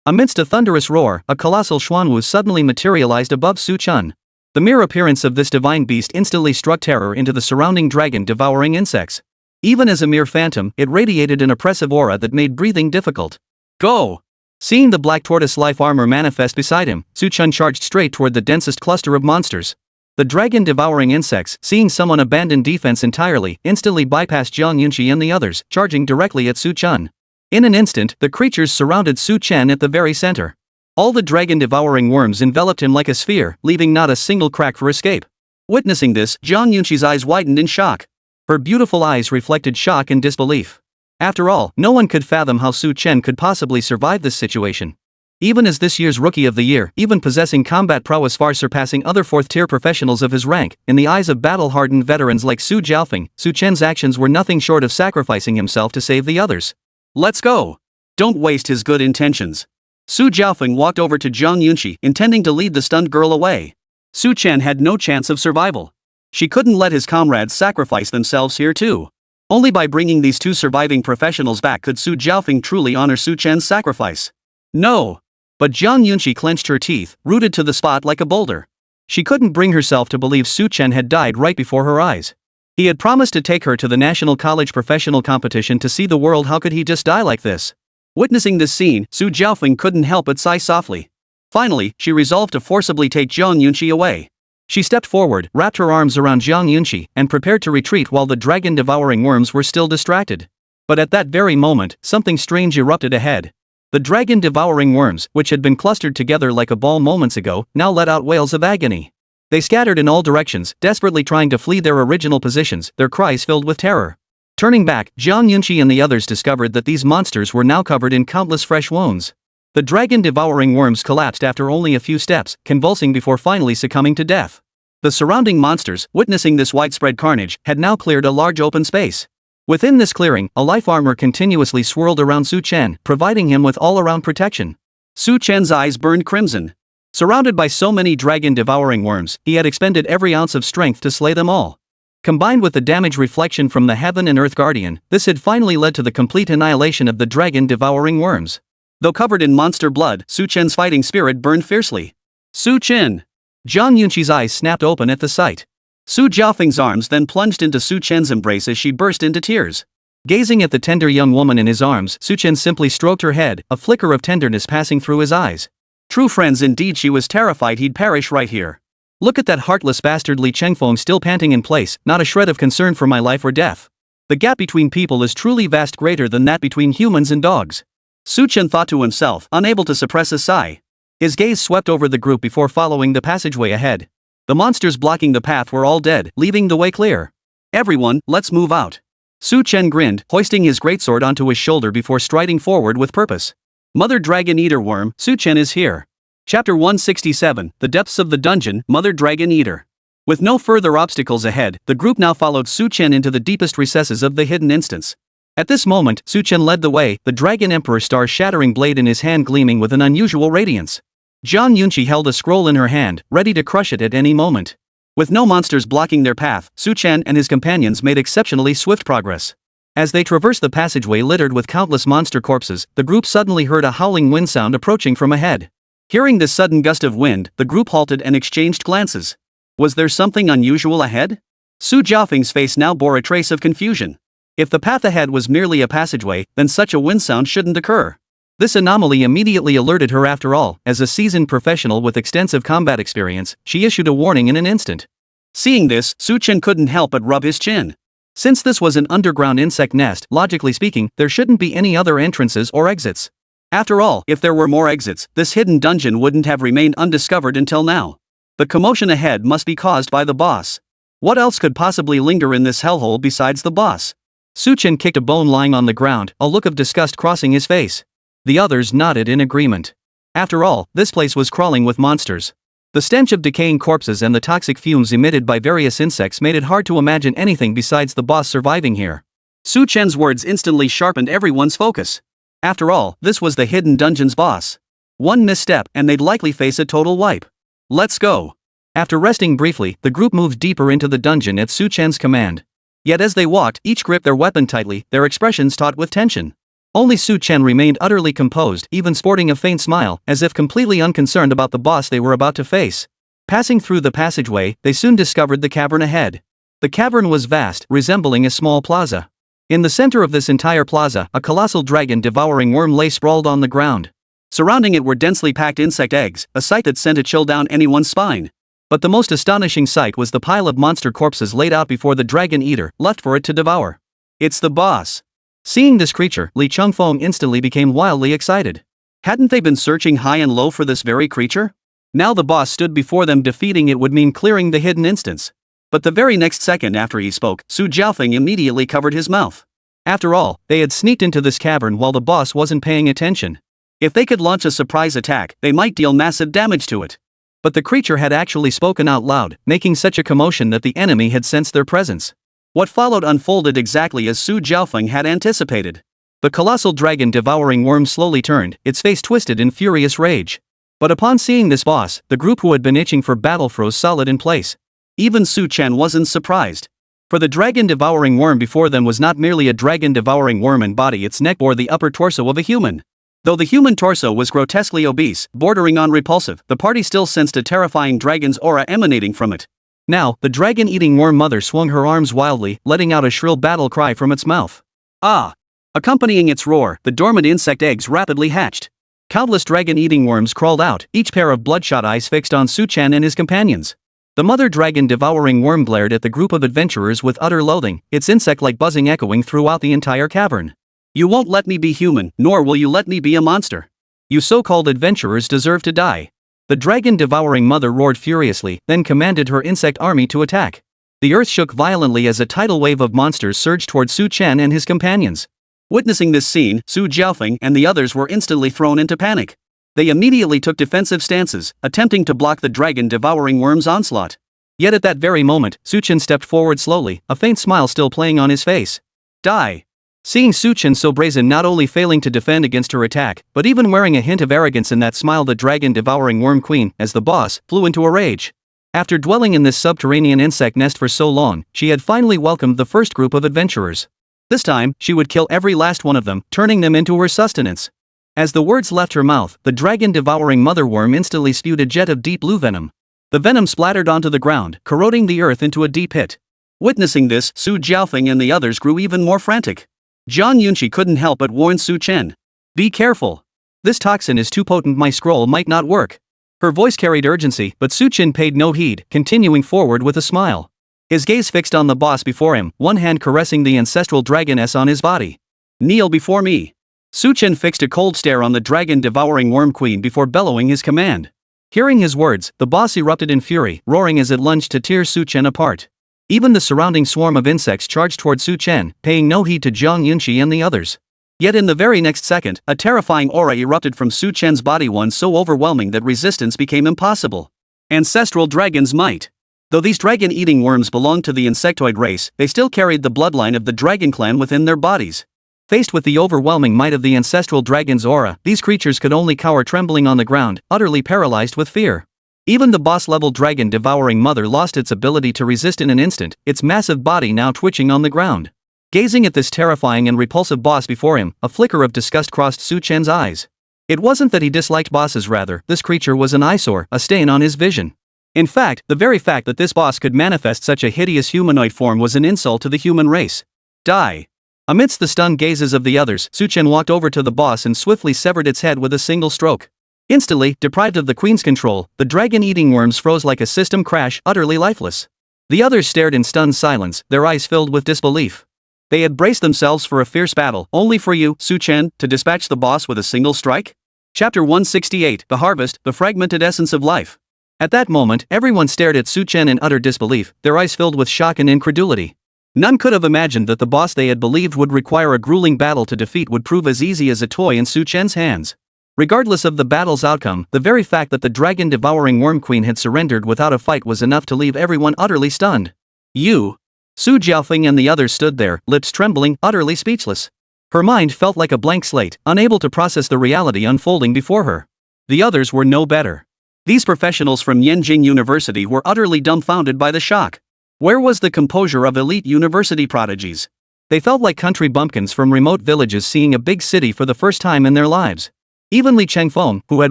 Amidst a thunderous roar, a colossal Xuanwu suddenly materialized above Chen. The mere appearance of this divine beast instantly struck terror into the surrounding dragon-devouring insects. Even as a mere phantom, it radiated an oppressive aura that made breathing difficult. Go! Seeing the black tortoise life armor manifest beside him, Chen charged straight toward the densest cluster of monsters. The dragon-devouring insects, seeing someone abandon defense entirely, instantly bypassed Zhang Yunqi and the others, charging directly at Chen. In an instant, the creatures surrounded Chen at the very center. All the dragon-devouring worms enveloped him like a sphere, leaving not a single crack for escape. Witnessing this, Zhang Yunqi's eyes widened in shock. Her beautiful eyes reflected shock and disbelief. After all, no one could fathom how Chen could possibly survive this situation. Even as this year's Rookie of the Year, even possessing combat prowess far surpassing other fourth-tier professionals of his rank, in the eyes of battle-hardened veterans like Su Jiaofeng, Chen's actions were nothing short of sacrificing himself to save the others. Let's go! Don't waste his good intentions. Su Jiaofeng walked over to Zhang Yunqi, intending to lead the stunned girl away. Chen had no chance of survival. She couldn't let his comrades sacrifice themselves here too. Only by bringing these two surviving professionals back could Su Jiaofeng truly honor Chen's sacrifice. No! But Zhang Yunqi clenched her teeth, rooted to the spot like a boulder. She couldn't bring herself to believe Chen had died right before her eyes. He had promised to take her to the National College Professional Competition to see the world. How could he just die like this? Witnessing this scene, Su Jiaofeng couldn't help but sigh softly. Finally, she resolved to forcibly take Zhang Yunqi away. She stepped forward, wrapped her arms around Jiang Yunqi, and prepared to retreat while the dragon-devouring worms were still distracted. But at that very moment, something strange erupted ahead. The dragon-devouring worms, which had been clustered together like a ball moments ago, now let out wails of agony. They scattered in all directions, desperately trying to flee their original positions, their cries filled with terror. Turning back, Jiang Yunqi and the others discovered that these monsters were now covered in countless fresh wounds. The dragon-devouring worms collapsed after only a few steps, convulsing before finally succumbing to death. The surrounding monsters, witnessing this widespread carnage, had now cleared a large open space. Within this clearing, a life armor continuously swirled around Su Chen, providing him with all-around protection. Su Chen's eyes burned crimson. Surrounded by so many dragon-devouring worms, he had expended every ounce of strength to slay them all. Combined with the damage reflection from the Heaven and Earth Guardian, this had finally led to the complete annihilation of the dragon-devouring worms. Though covered in monster blood, Su Chen's fighting spirit burned fiercely. Su Chen! Jiang Yunqi's eyes snapped open at the sight. Su Jiaofeng's arms then plunged into Su Chen's embrace as she burst into tears. Gazing at the tender young woman in his arms, Su Chen simply stroked her head, a flicker of tenderness passing through his eyes. True friends indeed. She was terrified he'd perish right here. Look at that heartless bastard Li Chengfeng still panting in place, not a shred of concern for my life or death. The gap between people is truly vast, greater than that between humans and dogs. Su Chen thought to himself, unable to suppress a sigh. His gaze swept over the group before following the passageway ahead. The monsters blocking the path were all dead, leaving the way clear. Everyone, let's move out. Su Chen grinned, hoisting his greatsword onto his shoulder before striding forward with purpose. Mother Dragon Eater Worm, Su Chen is here. Chapter 167, The Depths of the Dungeon, Mother Dragon Eater. With no further obstacles ahead, the group now followed Su Chen into the deepest recesses of the hidden instance. At this moment, Su Chen led the way, the Dragon Emperor star-shattering blade in his hand gleaming with an unusual radiance. Jiang Yunqi held a scroll in her hand, ready to crush it at any moment. With no monsters blocking their path, Su Chen and his companions made exceptionally swift progress. As they traversed the passageway littered with countless monster corpses, the group suddenly heard a howling wind sound approaching from ahead. Hearing this sudden gust of wind, the group halted and exchanged glances. Was there something unusual ahead? Su Jiaofeng's face now bore a trace of confusion. If the path ahead was merely a passageway, then such a wind sound shouldn't occur. This anomaly immediately alerted her. After all, as a seasoned professional with extensive combat experience, she issued a warning in an instant. Seeing this, Su Chen couldn't help but rub his chin. Since this was an underground insect nest, logically speaking, there shouldn't be any other entrances or exits. After all, if there were more exits, this hidden dungeon wouldn't have remained undiscovered until now. The commotion ahead must be caused by the boss. What else could possibly linger in this hellhole besides the boss? Su Chen kicked a bone lying on the ground, a look of disgust crossing his face. The others nodded in agreement. After all, this place was crawling with monsters. The stench of decaying corpses and the toxic fumes emitted by various insects made it hard to imagine anything besides the boss surviving here. Su Chen's words instantly sharpened everyone's focus. After all, this was the hidden dungeon's boss. One misstep, and they'd likely face a total wipe. Let's go. After resting briefly, the group moved deeper into the dungeon at Su Chen's command. Yet as they walked, each gripped their weapon tightly, their expressions taut with tension. Only Su Chen remained utterly composed, even sporting a faint smile, as if completely unconcerned about the boss they were about to face. Passing through the passageway, they soon discovered the cavern ahead. The cavern was vast, resembling a small plaza. In the center of this entire plaza, a colossal dragon-devouring worm lay sprawled on the ground. Surrounding it were densely packed insect eggs, a sight that sent a chill down anyone's spine. But the most astonishing sight was the pile of monster corpses laid out before the dragon eater, left for it to devour. It's the boss. Seeing this creature, Li Chengfeng instantly became wildly excited. Hadn't they been searching high and low for this very creature? Now the boss stood before them. Defeating it would mean clearing the hidden instance. But the very next second after he spoke, Su Jiaofeng immediately covered his mouth. After all, they had sneaked into this cavern while the boss wasn't paying attention. If they could launch a surprise attack, they might deal massive damage to it. But the creature had actually spoken out loud, making such a commotion that the enemy had sensed their presence. What followed unfolded exactly as Su Jiaofeng had anticipated. The colossal dragon-devouring worm slowly turned, its face twisted in furious rage. But upon seeing this boss, the group who had been itching for battle froze solid in place. Even Su Chen wasn't surprised. For the dragon-devouring worm before them was not merely a dragon-devouring worm in body, its neck bore the upper torso of a human. Though the human torso was grotesquely obese, bordering on repulsive, the party still sensed a terrifying dragon's aura emanating from it. Now, the dragon-eating worm mother swung her arms wildly, letting out a shrill battle cry from its mouth. Ah! Accompanying its roar, the dormant insect eggs rapidly hatched. Countless dragon-eating worms crawled out, each pair of bloodshot eyes fixed on Su Chen and his companions. The mother dragon devouring worm glared at the group of adventurers with utter loathing, its insect-like buzzing echoing throughout the entire cavern. You won't let me be human, nor will you let me be a monster. You so-called adventurers deserve to die. The dragon-devouring mother roared furiously, then commanded her insect army to attack. The earth shook violently as a tidal wave of monsters surged toward Su Chen and his companions. Witnessing this scene, Su Jiaofeng and the others were instantly thrown into panic. They immediately took defensive stances, attempting to block the dragon-devouring worm's onslaught. Yet at that very moment, Su Chen stepped forward slowly, a faint smile still playing on his face. Die! Seeing Su Chen so brazen, not only failing to defend against her attack, but even wearing a hint of arrogance in that smile, the dragon-devouring worm queen, as the boss, flew into a rage. After dwelling in this subterranean insect nest for so long, she had finally welcomed the first group of adventurers. This time, she would kill every last one of them, turning them into her sustenance. As the words left her mouth, the dragon-devouring mother worm instantly spewed a jet of deep blue venom. The venom splattered onto the ground, corroding the earth into a deep pit. Witnessing this, Su Jiaofeng and the others grew even more frantic. Zhang Yunqi couldn't help but warn Su Chen. Be careful. This toxin is too potent, my scroll might not work. Her voice carried urgency, but Su Chen paid no heed, continuing forward with a smile. His gaze fixed on the boss before him, one hand caressing the ancestral dragoness on his body. Kneel before me. Su Chen fixed a cold stare on the dragon-devouring worm queen before bellowing his command. Hearing his words, the boss erupted in fury, roaring as it lunged to tear Su Chen apart. Even the surrounding swarm of insects charged toward Su Chen, paying no heed to Zhang Yunqi and the others. Yet in the very next second, a terrifying aura erupted from Su Chen's body, one so overwhelming that resistance became impossible. Ancestral dragon's might. Though these dragon-eating worms belonged to the insectoid race, they still carried the bloodline of the dragon clan within their bodies. Faced with the overwhelming might of the ancestral dragon's aura, these creatures could only cower trembling on the ground, utterly paralyzed with fear. Even the boss-level dragon-devouring mother lost its ability to resist in an instant, its massive body now twitching on the ground. Gazing at this terrifying and repulsive boss before him, a flicker of disgust crossed Su Chen's eyes. It wasn't that he disliked bosses, rather, this creature was an eyesore, a stain on his vision. In fact, the very fact that this boss could manifest such a hideous humanoid form was an insult to the human race. Die! Amidst the stunned gazes of the others, Su Chen walked over to the boss and swiftly severed its head with a single stroke. Instantly, deprived of the queen's control, the dragon-eating worms froze like a system crash, utterly lifeless. The others stared in stunned silence, their eyes filled with disbelief. They had braced themselves for a fierce battle, only for you, Su Chen, to dispatch the boss with a single strike? Chapter 168, The Harvest, the Fragmented Essence of Life. At that moment, everyone stared at Su Chen in utter disbelief, their eyes filled with shock and incredulity. None could have imagined that the boss they had believed would require a grueling battle to defeat would prove as easy as a toy in Su Chen's hands. Regardless of the battle's outcome, the very fact that the dragon-devouring worm queen had surrendered without a fight was enough to leave everyone utterly stunned. You? Su Jiaofeng and the others stood there, lips trembling, utterly speechless. Her mind felt like a blank slate, unable to process the reality unfolding before her. The others were no better. These professionals from Yanjing University were utterly dumbfounded by the shock. Where was the composure of elite university prodigies? They felt like country bumpkins from remote villages seeing a big city for the first time in their lives. Even Li Chengfeng, who had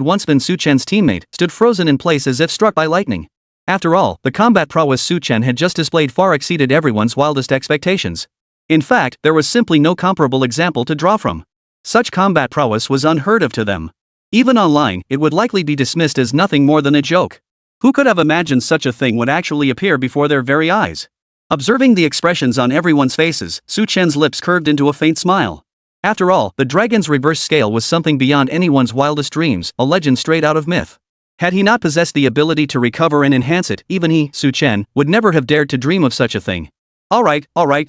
once been Su Chen's teammate, stood frozen in place as if struck by lightning. After all, the combat prowess Su Chen had just displayed far exceeded everyone's wildest expectations. In fact, there was simply no comparable example to draw from. Such combat prowess was unheard of to them. Even online, it would likely be dismissed as nothing more than a joke. Who could have imagined such a thing would actually appear before their very eyes? Observing the expressions on everyone's faces, Su Chen's lips curved into a faint smile. After all, the dragon's reverse scale was something beyond anyone's wildest dreams, a legend straight out of myth. Had he not possessed the ability to recover and enhance it, even he, Su Chen, would never have dared to dream of such a thing. Alright,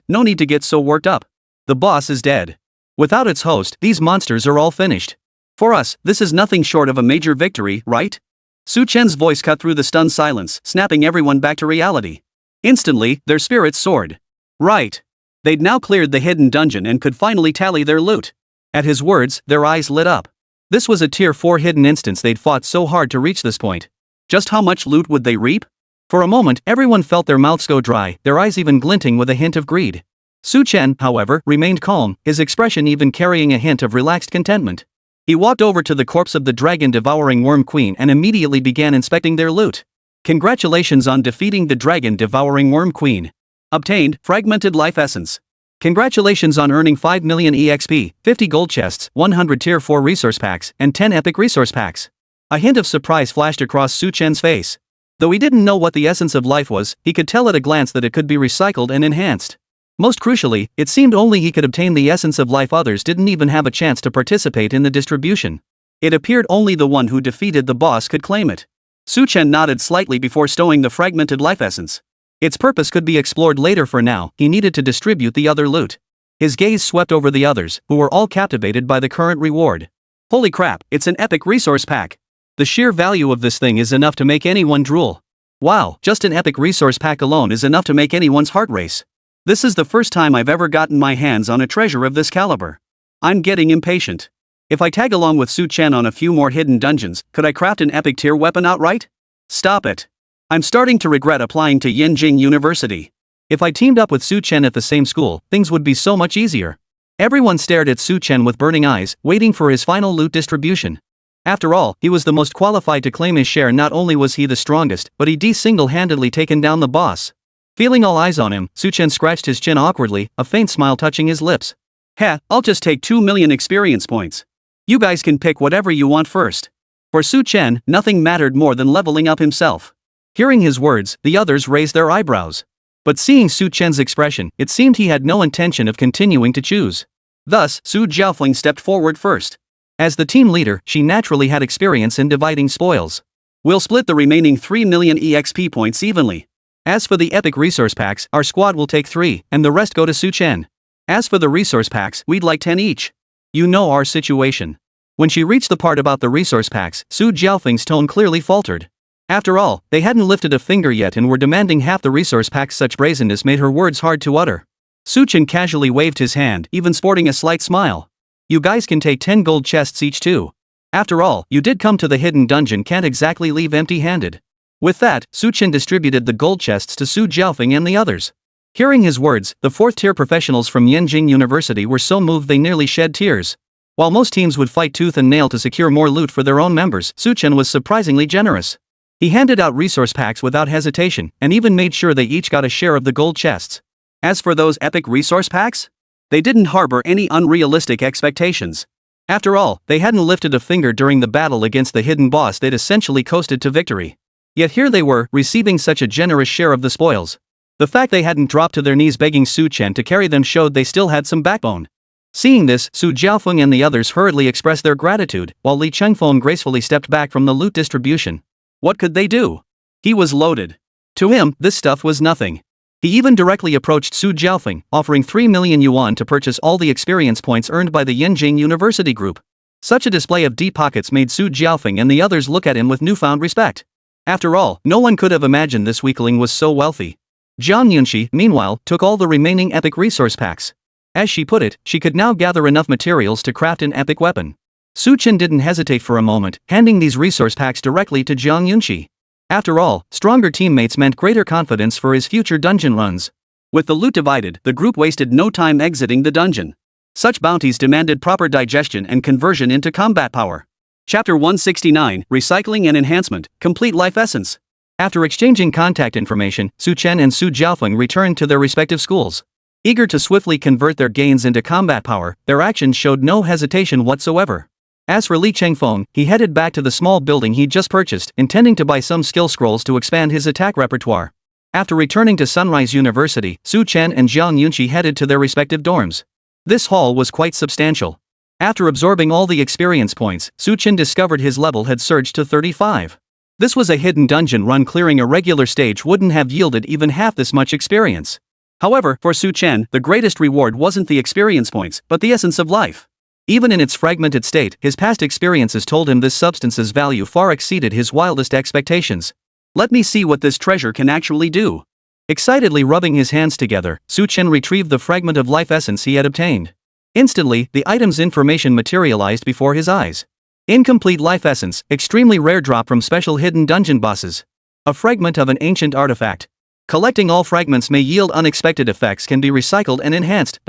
no need to get so worked up. The boss is dead. Without its host, these monsters are all finished. For us, this is nothing short of a major victory, right? Su Chen's voice cut through the stunned silence, snapping everyone back to reality. Instantly, their spirits soared. Right. They'd now cleared the hidden dungeon and could finally tally their loot. At his words, their eyes lit up. This was a tier 4 hidden instance they'd fought so hard to reach this point. Just how much loot would they reap? For a moment, everyone felt their mouths go dry, their eyes even glinting with a hint of greed. Su Chen, however, remained calm, his expression even carrying a hint of relaxed contentment. He walked over to the corpse of the dragon-devouring worm queen and immediately began inspecting their loot. Congratulations on defeating the dragon-devouring worm queen. Obtained, fragmented life essence. Congratulations on earning 5 million EXP, 50 gold chests, 100 tier 4 resource packs, and 10 epic resource packs. A hint of surprise flashed across Su Chen's face. Though he didn't know what the essence of life was, he could tell at a glance that it could be recycled and enhanced. Most crucially, it seemed only he could obtain the essence of life. Others didn't even have a chance to participate in the distribution. It appeared only the one who defeated the boss could claim it. Chen nodded slightly before stowing the fragmented life essence. Its purpose could be explored later. For now, he needed to distribute the other loot. His gaze swept over the others, who were all captivated by the current reward. Holy crap, it's an epic resource pack. The sheer value of this thing is enough to make anyone drool. Wow, just an epic resource pack alone is enough to make anyone's heart race. This is the first time I've ever gotten my hands on a treasure of this caliber. I'm getting impatient. If I tag along with Chen on a few more hidden dungeons, could I craft an epic tier weapon outright? Stop it. I'm starting to regret applying to Yenjing University. If I teamed up with Chen at the same school, things would be so much easier. Everyone stared at Chen with burning eyes, waiting for his final loot distribution. After all, he was the most qualified to claim his share. Not only was he the strongest, but he'd single-handedly taken down the boss. Feeling all eyes on him, Chen scratched his chin awkwardly, a faint smile touching his lips. Heh, I'll just take 2 million experience points. You guys can pick whatever you want first. For Chen, nothing mattered more than leveling up himself. Hearing his words, the others raised their eyebrows. But seeing Chen's expression, it seemed he had no intention of continuing to choose. Thus, Su Jiaofeng stepped forward first. As the team leader, she naturally had experience in dividing spoils. We'll split the remaining 3 million EXP points evenly. As for the epic resource packs, our squad will take 3, and the rest go to Chen. As for the resource packs, we'd like 10 each. You know our situation. When she reached the part about the resource packs, Su Jiaofeng's tone clearly faltered. After all, they hadn't lifted a finger yet and were demanding half the resource packs. Such brazenness made her words hard to utter. Chen casually waved his hand, even sporting a slight smile. You guys can take 10 gold chests each too. After all, you did come to the hidden dungeon, can't exactly leave empty-handed. With that, Chen distributed the gold chests to Su Jiaofeng and the others. Hearing his words, the 4th-tier professionals from Yenjing University were so moved they nearly shed tears. While most teams would fight tooth and nail to secure more loot for their own members, Chen was surprisingly generous. He handed out resource packs without hesitation, and even made sure they each got a share of the gold chests. As for those epic resource packs, they didn't harbor any unrealistic expectations. After all, they hadn't lifted a finger during the battle against the hidden boss. They'd essentially coasted to victory. Yet here they were, receiving such a generous share of the spoils. The fact they hadn't dropped to their knees begging Chen to carry them showed they still had some backbone. Seeing this, Su Jiaofeng and the others hurriedly expressed their gratitude, while Li Chengfeng gracefully stepped back from the loot distribution. What could they do? He was loaded. To him, this stuff was nothing. He even directly approached Su Jiaofeng, offering 3 million yuan to purchase all the experience points earned by the Yenjing University group. Such a display of deep pockets made Su Jiaofeng and the others look at him with newfound respect. After all, no one could have imagined this weakling was so wealthy. Jiang Yunxi, meanwhile, took all the remaining epic resource packs. As she put it, she could now gather enough materials to craft an epic weapon. Chen didn't hesitate for a moment, handing these resource packs directly to Jiang Yunxi. After all, stronger teammates meant greater confidence for his future dungeon runs. With the loot divided, the group wasted no time exiting the dungeon. Such bounties demanded proper digestion and conversion into combat power. Chapter 169, Recycling and Enhancement, Complete Life Essence. After exchanging contact information, Chen and Su Jiaofeng returned to their respective schools. Eager to swiftly convert their gains into combat power, their actions showed no hesitation whatsoever. As for Li Chengfeng, he headed back to the small building he'd just purchased, intending to buy some skill scrolls to expand his attack repertoire. After returning to Sunrise University, Chen and Jiang Yunxi headed to their respective dorms. This hall was quite substantial. After absorbing all the experience points, Chen discovered his level had surged to 35. This was a hidden dungeon run. Clearing a regular stage wouldn't have yielded even half this much experience. However, for Chen, the greatest reward wasn't the experience points, but the essence of life. Even in its fragmented state, his past experiences told him this substance's value far exceeded his wildest expectations. Let me see what this treasure can actually do. Excitedly rubbing his hands together, Chen retrieved the fragment of life essence he had obtained. Instantly, the item's information materialized before his eyes. Incomplete life essence, extremely rare drop from special hidden dungeon bosses. A fragment of an ancient artifact. Collecting all fragments may yield unexpected effects, can be recycled and enhanced.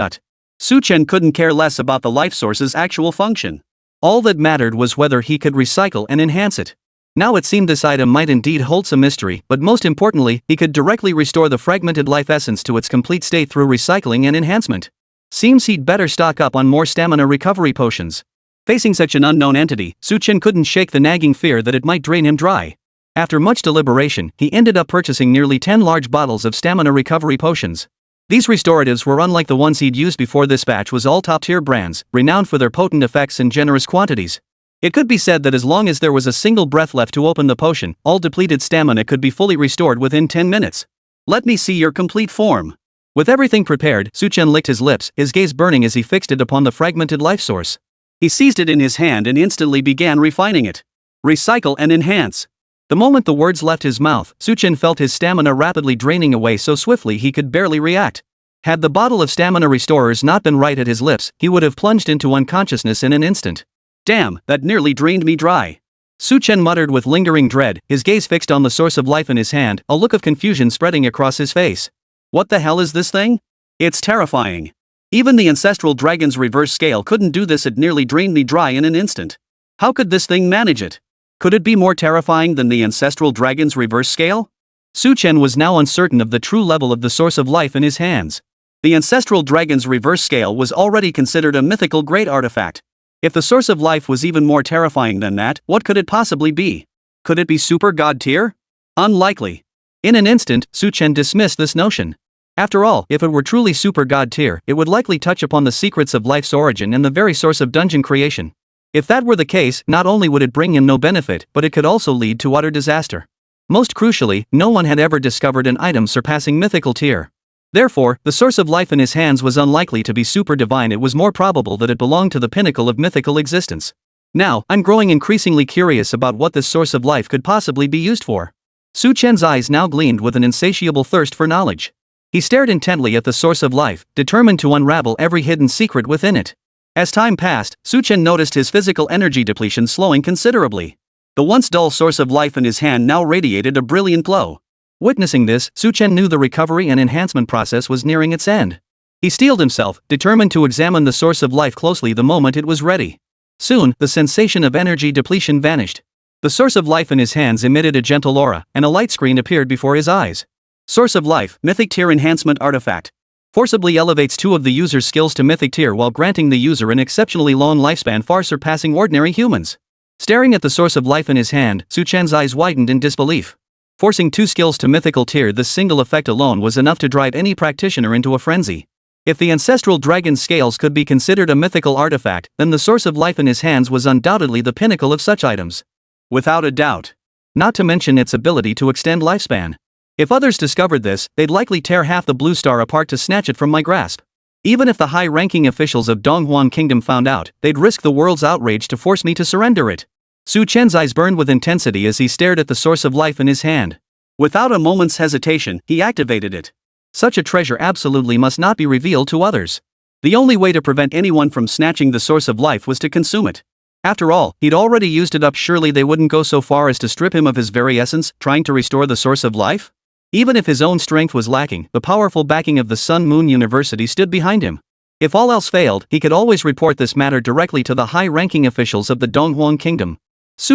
Chen couldn't care less about the life source's actual function. All that mattered was whether he could recycle and enhance it. Now it seemed this item might indeed hold some mystery, but most importantly, he could directly restore the fragmented life essence to its complete state through recycling and enhancement. Seems he'd better stock up on more stamina recovery potions. Facing such an unknown entity, Chen couldn't shake the nagging fear that it might drain him dry. After much deliberation, he ended up purchasing nearly 10 large bottles of stamina recovery potions. These restoratives were unlike the ones he'd used before. This batch was all top-tier brands, renowned for their potent effects in generous quantities. It could be said that as long as there was a single breath left to open the potion, all depleted stamina could be fully restored within 10 minutes. Let me see your complete form. With everything prepared, Chen licked his lips, his gaze burning as he fixed it upon the fragmented life source. He seized it in his hand and instantly began refining it. Recycle and enhance. The moment the words left his mouth, Chen felt his stamina rapidly draining away so swiftly he could barely react. Had the bottle of stamina restorers not been right at his lips, he would have plunged into unconsciousness in an instant. Damn, that nearly drained me dry. Chen muttered with lingering dread, his gaze fixed on the source of life in his hand, a look of confusion spreading across his face. What the hell is this thing? It's terrifying. Even the ancestral dragon's reverse scale couldn't do this. It nearly drained me dry in an instant. How could this thing manage it? Could it be more terrifying than the ancestral dragon's reverse scale? Chen was now uncertain of the true level of the source of life in his hands. The ancestral dragon's reverse scale was already considered a mythical great artifact. If the source of life was even more terrifying than that, what could it possibly be? Could it be super god tier? Unlikely. In an instant, Chen dismissed this notion. After all, if it were truly super god tier, it would likely touch upon the secrets of life's origin and the very source of dungeon creation. If that were the case, not only would it bring him no benefit, but it could also lead to utter disaster. Most crucially, no one had ever discovered an item surpassing mythical tier. Therefore, the source of life in his hands was unlikely to be super divine. It was more probable that it belonged to the pinnacle of mythical existence. Now, I'm growing increasingly curious about what this source of life could possibly be used for. Chen's eyes now gleamed with an insatiable thirst for knowledge. He stared intently at the source of life, determined to unravel every hidden secret within it. As time passed, Chen noticed his physical energy depletion slowing considerably. The once dull source of life in his hand now radiated a brilliant glow. Witnessing this, Chen knew the recovery and enhancement process was nearing its end. He steeled himself, determined to examine the source of life closely the moment it was ready. Soon, the sensation of energy depletion vanished. The source of life in his hands emitted a gentle aura, and a light screen appeared before his eyes. Source of life, Mythic Tier Enhancement Artifact. Forcibly elevates 2 of the user's skills to Mythic Tier while granting the user an exceptionally long lifespan far surpassing ordinary humans. Staring at the source of life in his hand, Chen's eyes widened in disbelief. Forcing 2 skills to Mythical Tier, this single effect alone was enough to drive any practitioner into a frenzy. If the ancestral dragon's scales could be considered a mythical artifact, then the source of life in his hands was undoubtedly the pinnacle of such items. Without a doubt. Not to mention its ability to extend lifespan. If others discovered this, they'd likely tear half the blue star apart to snatch it from my grasp. Even if the high-ranking officials of Donghuan Kingdom found out, they'd risk the world's outrage to force me to surrender it. Chen's eyes burned with intensity as he stared at the source of life in his hand. Without a moment's hesitation, he activated it. Such a treasure absolutely must not be revealed to others. The only way to prevent anyone from snatching the source of life was to consume it. After all, he'd already used it up. Surely they wouldn't go so far as to strip him of his very essence, trying to restore the source of life? Even if his own strength was lacking, the powerful backing of the Sun Moon University stood behind him. If all else failed, he could always report this matter directly to the high-ranking officials of the Donghuan Kingdom.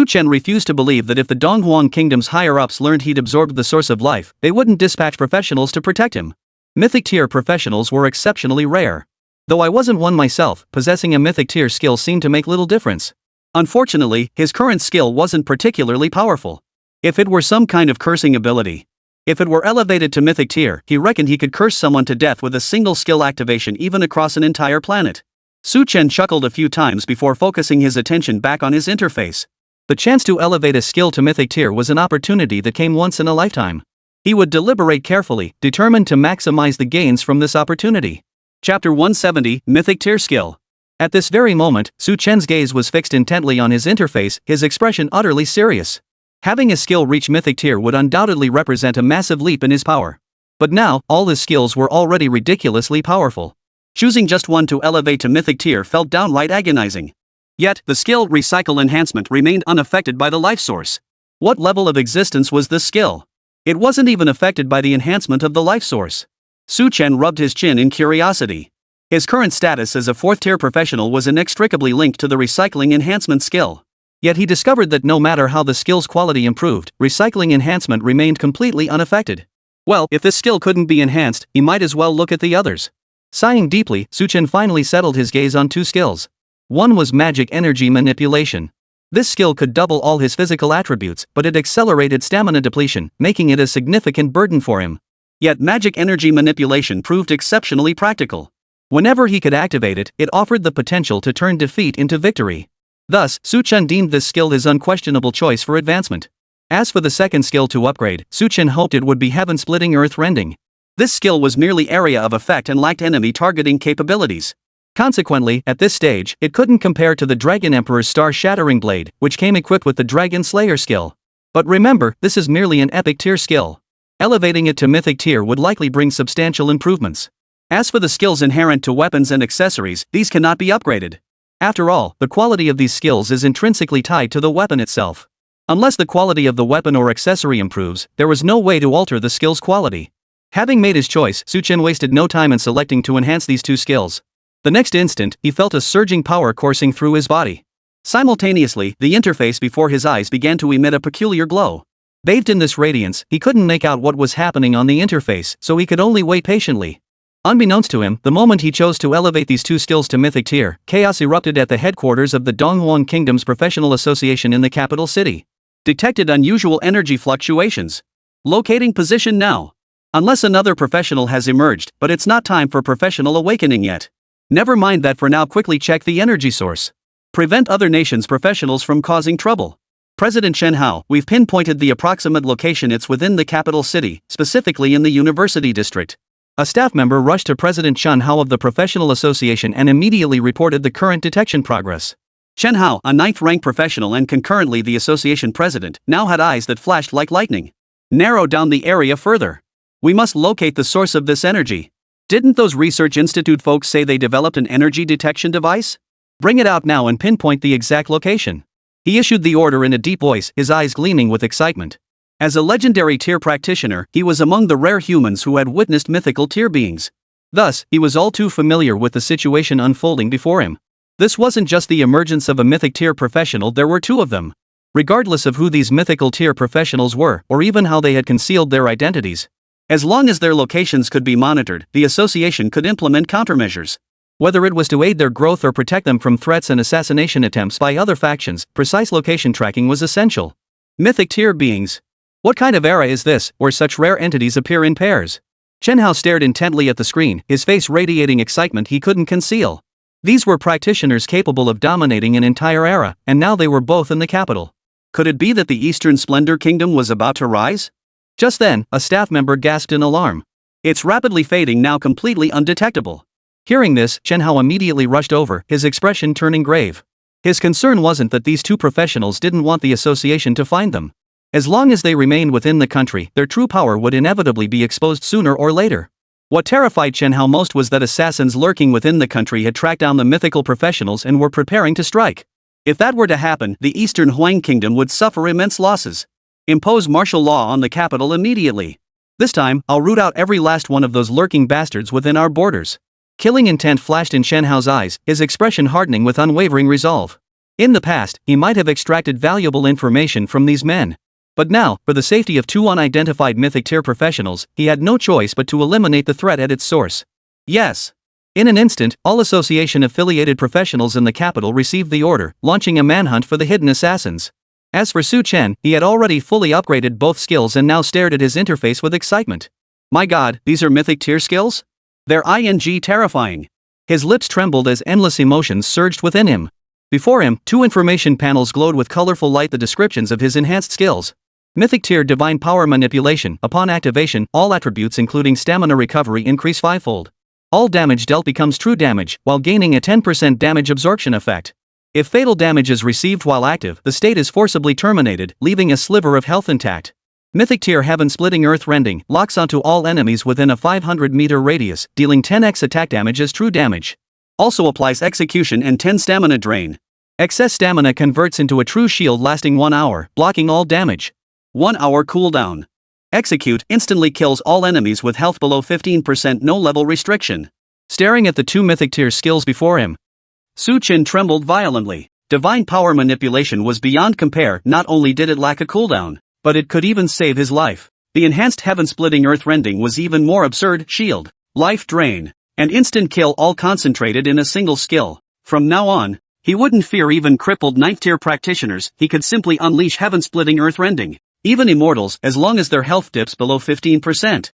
Chen refused to believe that if the Donghuan Kingdom's higher-ups learned he'd absorbed the source of life, they wouldn't dispatch professionals to protect him. Mythic Tier professionals were exceptionally rare. Though I wasn't one myself, possessing a Mythic Tier skill seemed to make little difference. Unfortunately, his current skill wasn't particularly powerful. If it were some kind of cursing ability. If it were elevated to Mythic Tier, he reckoned he could curse someone to death with a single skill activation even across an entire planet. Chen chuckled a few times before focusing his attention back on his interface. The chance to elevate a skill to Mythic Tier was an opportunity that came once in a lifetime. He would deliberate carefully, determined to maximize the gains from this opportunity. Chapter 170, Mythic Tier Skill. At this very moment, Chen's gaze was fixed intently on his interface, his expression utterly serious. Having his skill reach Mythic Tier would undoubtedly represent a massive leap in his power. But now, all his skills were already ridiculously powerful. Choosing just one to elevate to Mythic Tier felt downright agonizing. Yet, the skill Recycle Enhancement remained unaffected by the life source. What level of existence was this skill? It wasn't even affected by the enhancement of the life source. Chen rubbed his chin in curiosity. His current status as a 4th-tier professional was inextricably linked to the Recycling Enhancement skill. Yet he discovered that no matter how the skill's quality improved, Recycling Enhancement remained completely unaffected. Well, if this skill couldn't be enhanced, he might as well look at the others. Sighing deeply, Chen finally settled his gaze on 2 skills. One was Magic Energy Manipulation. This skill could double all his physical attributes, but it accelerated stamina depletion, making it a significant burden for him. Yet magic energy manipulation proved exceptionally practical. Whenever he could activate it, it offered the potential to turn defeat into victory. Thus, Su Chen deemed this skill his unquestionable choice for advancement. As for the second skill to upgrade, Su Chen hoped it would be heaven-splitting earth-rending. This skill was merely area of effect and lacked enemy targeting capabilities. Consequently, at this stage, it couldn't compare to the Dragon Emperor's star-shattering blade, which came equipped with the Dragon Slayer skill. But remember, this is merely an epic tier skill. Elevating it to mythic tier would likely bring substantial improvements. As for the skills inherent to weapons and accessories, these cannot be upgraded. After all, the quality of these skills is intrinsically tied to the weapon itself. Unless the quality of the weapon or accessory improves, there was no way to alter the skill's quality. Having made his choice, Su Chen wasted no time in selecting to enhance these two skills. The next instant, he felt a surging power coursing through his body. Simultaneously, the interface before his eyes began to emit a peculiar glow. Bathed in this radiance, he couldn't make out what was happening on the interface, so he could only wait patiently. Unbeknownst to him, the moment he chose to elevate these two skills to mythic tier, chaos erupted at the headquarters of the Donghuan Kingdom's professional association in the capital city. Detected unusual energy fluctuations. Locating position now. Unless another professional has emerged, but it's not time for professional awakening yet. Never mind that, for now quickly check the energy source. Prevent other nations' professionals from causing trouble. President Chen, we've pinpointed the approximate location. It's within the capital city, specifically in the university district. A staff member rushed to President Chen of the professional association and immediately reported the current detection progress. Chen, a 9th rank professional and concurrently the association president, now had eyes that flashed like lightning. Narrow down the area further. We must locate the source of this energy. Didn't those research institute folks say they developed an energy detection device? Bring it out now and pinpoint the exact location. He issued the order in a deep voice, his eyes gleaming with excitement. As a legendary tier practitioner, he was among the rare humans who had witnessed mythical tier beings. Thus, he was all too familiar with the situation unfolding before him. This wasn't just the emergence of a mythic tier professional, there were two of them. Regardless of who these mythical tier professionals were, or even how they had concealed their identities. As long as their locations could be monitored, the association could implement countermeasures. Whether it was to aid their growth or protect them from threats and assassination attempts by other factions, precise location tracking was essential. Mythic tier beings. What kind of era is this, where such rare entities appear in pairs? Chen stared intently at the screen, his face radiating excitement he couldn't conceal. These were practitioners capable of dominating an entire era, and now they were both in the capital. Could it be that the Eastern Splendor Kingdom was about to rise? Just then, a staff member gasped in alarm. It's rapidly fading, now completely undetectable. Hearing this, Chen immediately rushed over, his expression turning grave. His concern wasn't that these two professionals didn't want the association to find them. As long as they remained within the country, their true power would inevitably be exposed sooner or later. What terrified Chen most was that assassins lurking within the country had tracked down the mythical professionals and were preparing to strike. If that were to happen, the Eastern Huang Kingdom would suffer immense losses. Impose martial law on the capital immediately. This time, I'll root out every last one of those lurking bastards within our borders. Killing intent flashed in Chen eyes, his expression hardening with unwavering resolve. In the past, he might have extracted valuable information from these men. But now, for the safety of two unidentified mythic tier professionals, he had no choice but to eliminate the threat at its source. Yes. In an instant, all association-affiliated professionals in the capital received the order, launching a manhunt for the hidden assassins. As for Su Chen, he had already fully upgraded both skills and now stared at his interface with excitement. My god, these are mythic tier skills? They're terrifying. His lips trembled as endless emotions surged within him. Before him, two information panels glowed with colorful light, the descriptions of his enhanced skills. Mythic tier divine power manipulation. Upon activation, all attributes including stamina recovery increase 5-fold. All damage dealt becomes true damage, while gaining a 10% damage absorption effect. If fatal damage is received while active, the state is forcibly terminated, leaving a sliver of health intact. Mythic tier heaven-splitting earth-rending locks onto all enemies within a 500-meter radius, dealing 10x attack damage as true damage. Also applies execution and 10 stamina drain. Excess stamina converts into a true shield lasting 1 hour, blocking all damage. 1 hour cooldown. Execute instantly kills all enemies with health below 15%, no level restriction. Staring at the two mythic tier skills before him, Su Chen trembled violently. Divine power manipulation was beyond compare. Not only did it lack a cooldown, but it could even save his life. The enhanced heaven-splitting earth-rending was even more absurd. Shield, life drain, and instant kill all concentrated in a single skill. From now on, He wouldn't fear even crippled 9th tier practitioners, he could simply unleash heaven-splitting earth-rending. Even immortals, as long as their health dips below 15%.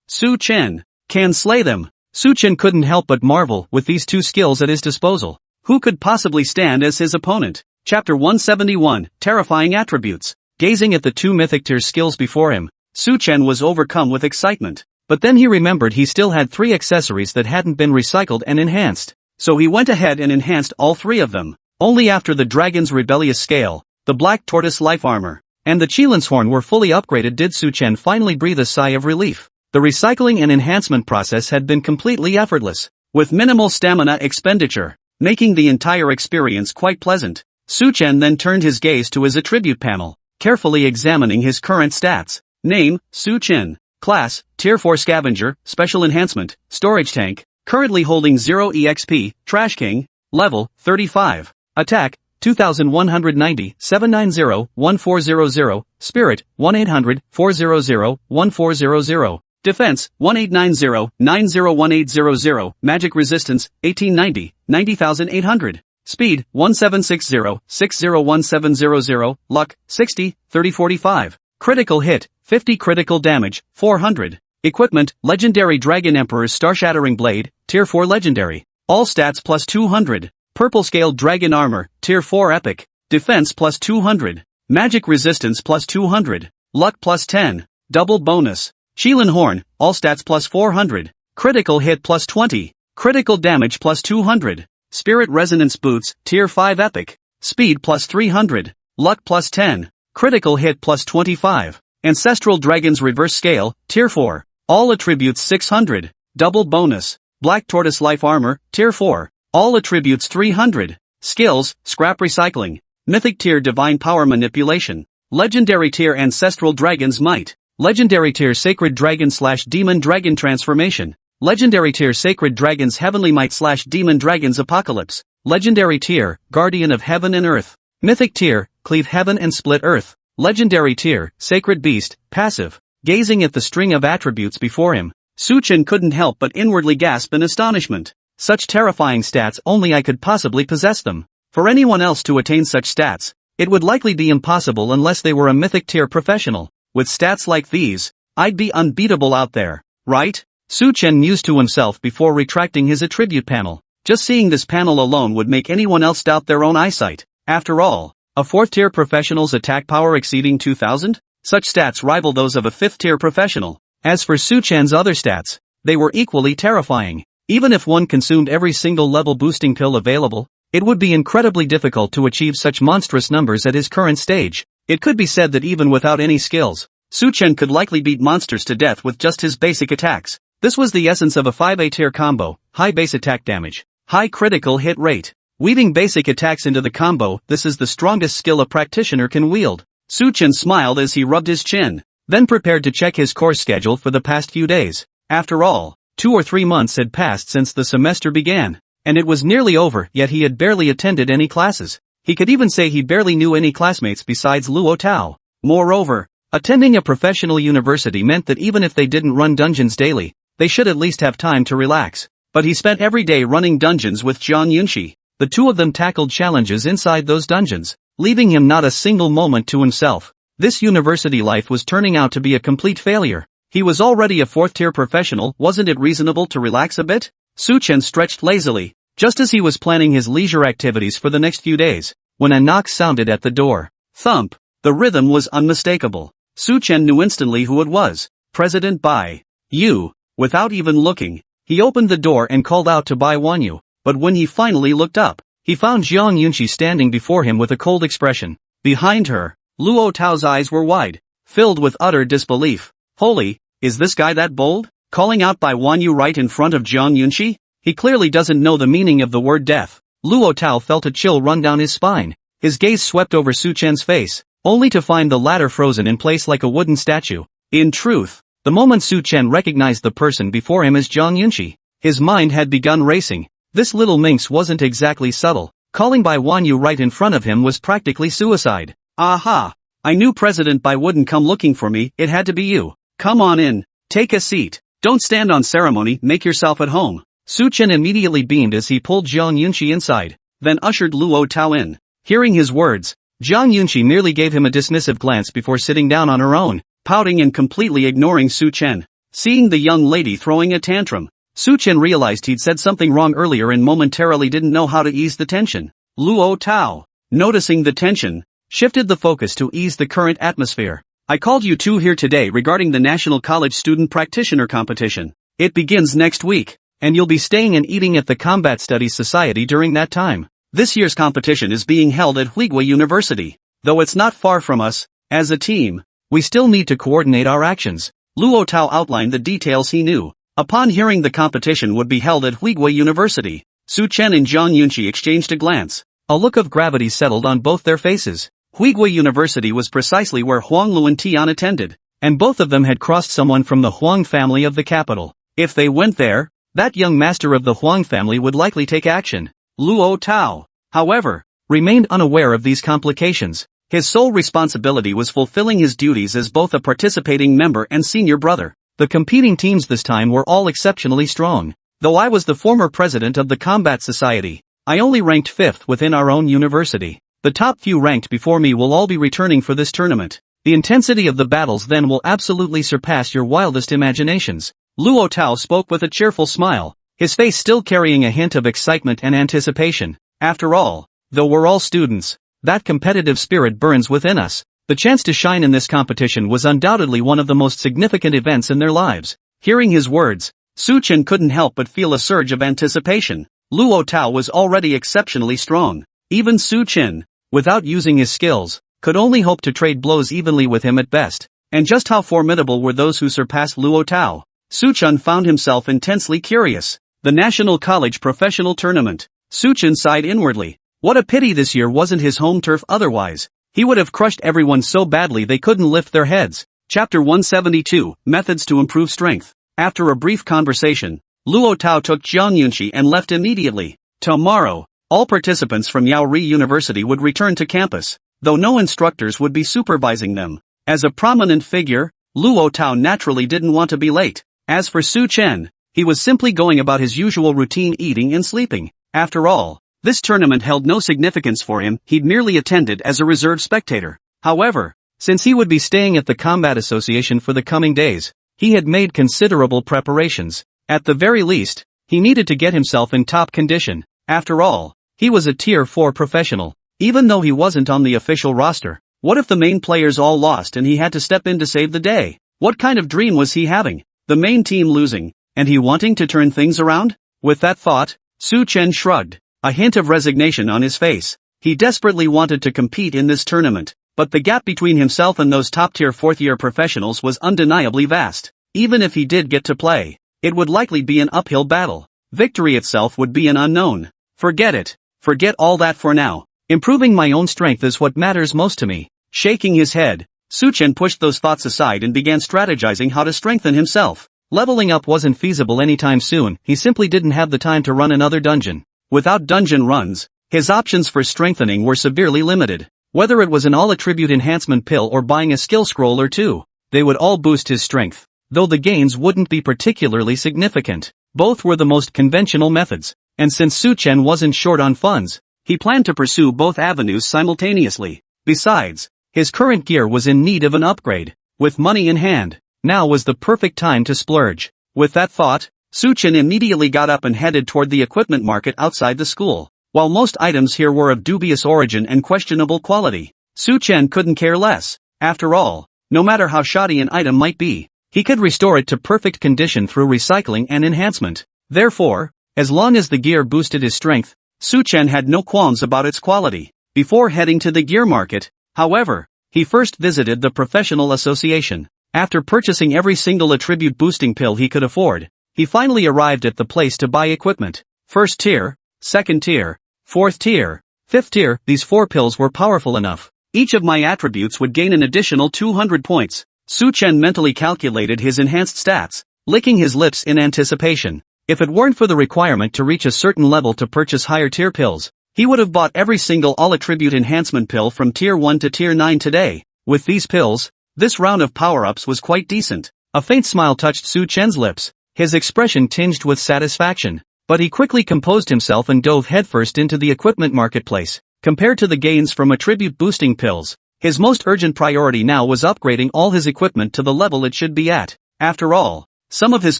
Su Chen can slay them. Su Chen couldn't help but marvel with these two skills at his disposal. Who could possibly stand as his opponent? Chapter 171, Terrifying Attributes. Gazing at the two mythic tier skills before him, Su Chen was overcome with excitement. But then he remembered he still had 3 accessories that hadn't been recycled and enhanced. So he went ahead and enhanced all 3 of them. Only after the dragon's rebellious scale, the black tortoise life armor, and the Qilin's horn were fully upgraded did Su Chen finally breathe a sigh of relief. The recycling and enhancement process had been completely effortless, with minimal stamina expenditure, making the entire experience quite pleasant. Su Chen then turned his gaze to his attribute panel, carefully examining his current stats. Name, Su Chen. Class, Tier 4 Scavenger, Special Enhancement, Storage Tank, currently holding 0 EXP, Trash King, Level, 35. Attack, 2190, 790, 1400, Spirit, 1-800-400, 1400, Defense, 1890, 901800, Magic Resistance, 1890, 90800. Speed, 1760, 601700, Luck, 60, 3045. Critical hit, 50 critical damage, 400. Equipment, Legendary Dragon Emperor's Star-Shattering Blade, Tier 4 Legendary. All stats plus 200. Purple Scaled Dragon Armor, Tier 4 Epic. Defense plus 200. Magic Resistance plus 200. Luck plus 10. Double bonus. Qilin Horn, all stats plus 400. Critical hit plus 20. Critical damage plus 200. Spirit Resonance Boots, Tier 5 Epic. Speed plus 300. Luck plus 10. Critical hit plus 25. Ancestral Dragon's Reverse Scale, Tier 4. All attributes 600. Double bonus. Black Tortoise Life Armor, Tier 4. All attributes 300. Skills, Scrap Recycling. Mythic Tier Divine Power Manipulation. Legendary Tier Ancestral Dragon's Might. Legendary Tier Sacred Dragon / Demon Dragon Transformation. Legendary Tier Sacred Dragon's Heavenly Might / Demon Dragon's Apocalypse. Legendary Tier, Guardian of Heaven and Earth. Mythic Tier, Cleave Heaven and Split Earth. Legendary Tier, Sacred Beast, Passive. Gazing at the string of attributes before him, Su Chen couldn't help but inwardly gasp in astonishment. Such terrifying stats, only I could possibly possess them. For anyone else to attain such stats, it would likely be impossible unless they were a Mythic Tier professional. With stats like these, I'd be unbeatable out there, right? Su Chen mused to himself before retracting his attribute panel. Just seeing this panel alone would make anyone else doubt their own eyesight. After all, a 4th tier professional's attack power exceeding 2000? Such stats rival those of a 5th tier professional. As for Su Chen's other stats, they were equally terrifying. Even if one consumed every single level boosting pill available, it would be incredibly difficult to achieve such monstrous numbers at his current stage. It could be said that even without any skills, Su Chen could likely beat monsters to death with just his basic attacks. This was the essence of a 5A tier combo: high base attack damage, high critical hit rate. Weaving basic attacks into the combo, this is the strongest skill a practitioner can wield. Su Chen smiled as he rubbed his chin, then prepared to check his course schedule for the past few days. After all, 2 or 3 months had passed since the semester began, and it was nearly over, yet he had barely attended any classes. He could even say he barely knew any classmates besides Luo Tao. Moreover, attending a professional university meant that even if they didn't run dungeons daily, they should at least have time to relax. But he spent every day running dungeons with Zhang Yunxi. The two of them tackled challenges inside those dungeons, leaving him not a single moment to himself. This university life was turning out to be a complete failure. He was already a 4th tier professional, wasn't it reasonable to relax a bit? Su Chen stretched lazily, just as he was planning his leisure activities for the next few days, when a knock sounded at the door. Thump. The rhythm was unmistakable. Su Chen knew instantly who it was. President Bai Yu. Without even looking, he opened the door and called out to Bai Wanyu. But when he finally looked up, he found Zhang Yunxi standing before him with a cold expression. Behind her, Luo Tao's eyes were wide, filled with utter disbelief. Holy, is this guy that bold? Calling out Bai Wanyu right in front of Zhang Yunxi? He clearly doesn't know the meaning of the word death. Luo Tao felt a chill run down his spine. His gaze swept over Su Chen's face, only to find the latter frozen in place like a wooden statue. In truth, the moment Su Chen recognized the person before him as Zhang Yunxi, his mind had begun racing. This little minx wasn't exactly subtle. Calling Bai Wanyu right in front of him was practically suicide. Aha! I knew President Bai wouldn't come looking for me, it had to be you. Come on in. Take a seat. Don't stand on ceremony, make yourself at home. Su Chen immediately beamed as he pulled Zhang Yunxi inside. then ushered Luo Tao in. Hearing his words, Zhang Yunqi merely gave him a dismissive glance before sitting down on her own, pouting and completely ignoring Su Chen. Seeing the young lady throwing a tantrum, Su Chen realized he'd said something wrong earlier and momentarily didn't know how to ease the tension. Luo Tao, noticing the tension, shifted the focus to ease the current atmosphere. I called you two here today regarding the National College Student Practitioner Competition. It begins next week, and you'll be staying and eating at the Combat Studies Society during that time. This year's competition is being held at Huigui University. Though it's not far from us, as a team, we still need to coordinate our actions. Luo Tao outlined the details he knew. Upon hearing the competition would be held at Huigui University, Su Chen and Zhang Yunqi exchanged a glance. A look of gravity settled on both their faces. Huigui University was precisely where Huang Lu and Tian attended, and both of them had crossed someone from the Huang family of the capital. If they went there, that young master of the Huang family would likely take action. Luo Tao, however, remained unaware of these complications. His sole responsibility was fulfilling his duties as both a participating member and senior brother. The competing teams this time were all exceptionally strong. Though I was the former president of the Combat Society, I only ranked 5th within our own university. The top few ranked before me will all be returning for this tournament. The intensity of the battles then will absolutely surpass your wildest imaginations. Luo Tao spoke with a cheerful smile, his face still carrying a hint of excitement and anticipation. After all, though we're all students, that competitive spirit burns within us. The chance to shine in this competition was undoubtedly one of the most significant events in their lives. Hearing his words, Su Chen couldn't help but feel a surge of anticipation. Luo Tao was already exceptionally strong. Even Su Chen, without using his skills, could only hope to trade blows evenly with him at best. And just how formidable were those who surpassed Luo Tao? Su Chen found himself intensely curious. The National College Professional Tournament. Su Chen sighed inwardly. What a pity this year wasn't his home turf otherwise. He would have crushed everyone so badly they couldn't lift their heads. Chapter 172, Methods to Improve Strength. After a brief conversation, Luo Tao took Zhang Yunqi and left immediately. Tomorrow, all participants from Yaori University would return to campus, though no instructors would be supervising them. As a prominent figure, Luo Tao naturally didn't want to be late. As for Su Chen, he was simply going about his usual routine, eating and sleeping. After all, this tournament held no significance for him, he'd merely attended as a reserved spectator. However, since he would be staying at the Combat Association for the coming days, he had made considerable preparations. At the very least, he needed to get himself in top condition. After all, he was a Tier 4 professional. Even though he wasn't on the official roster, what if the main players all lost and he had to step in to save the day? What kind of dream was he having? The main team losing, and he wanting to turn things around? With that thought, Su Chen shrugged, a hint of resignation on his face. He desperately wanted to compete in this tournament, but the gap between himself and those top-tier fourth-year professionals was undeniably vast. Even if he did get to play, it would likely be an uphill battle. Victory itself would be an unknown. Forget it. Forget all that for now. Improving my own strength is what matters most to me. Shaking his head, Su Chen pushed those thoughts aside and began strategizing how to strengthen himself. Leveling up wasn't feasible anytime soon, he simply didn't have the time to run another dungeon. Without dungeon runs, his options for strengthening were severely limited. Whether it was an all-attribute enhancement pill or buying a skill scroll or two, they would all boost his strength, though the gains wouldn't be particularly significant. Both were the most conventional methods, and since Su Chen wasn't short on funds, he planned to pursue both avenues simultaneously. Besides, his current gear was in need of an upgrade. With money in hand, now was the perfect time to splurge. With that thought, Su Chen immediately got up and headed toward the equipment market outside the school. While most items here were of dubious origin and questionable quality, Su Chen couldn't care less. After all, no matter how shoddy an item might be, he could restore it to perfect condition through recycling and enhancement. Therefore, as long as the gear boosted his strength, Su Chen had no qualms about its quality. Before heading to the gear market, however, he first visited the professional association. After purchasing every single attribute boosting pill he could afford, he finally arrived at the place to buy equipment. First tier, second tier, fourth tier, fifth tier, these 4 pills were powerful enough. Each of my attributes would gain an additional 200 points. Su Chen mentally calculated his enhanced stats, licking his lips in anticipation. If it weren't for the requirement to reach a certain level to purchase higher tier pills, he would have bought every single all-attribute enhancement pill from tier 1 to tier 9 today. With these pills, this round of power-ups was quite decent. A faint smile touched Su Chen's lips, his expression tinged with satisfaction. But he quickly composed himself and dove headfirst into the equipment marketplace. Compared to the gains from attribute boosting pills, his most urgent priority now was upgrading all his equipment to the level it should be at. After all, some of his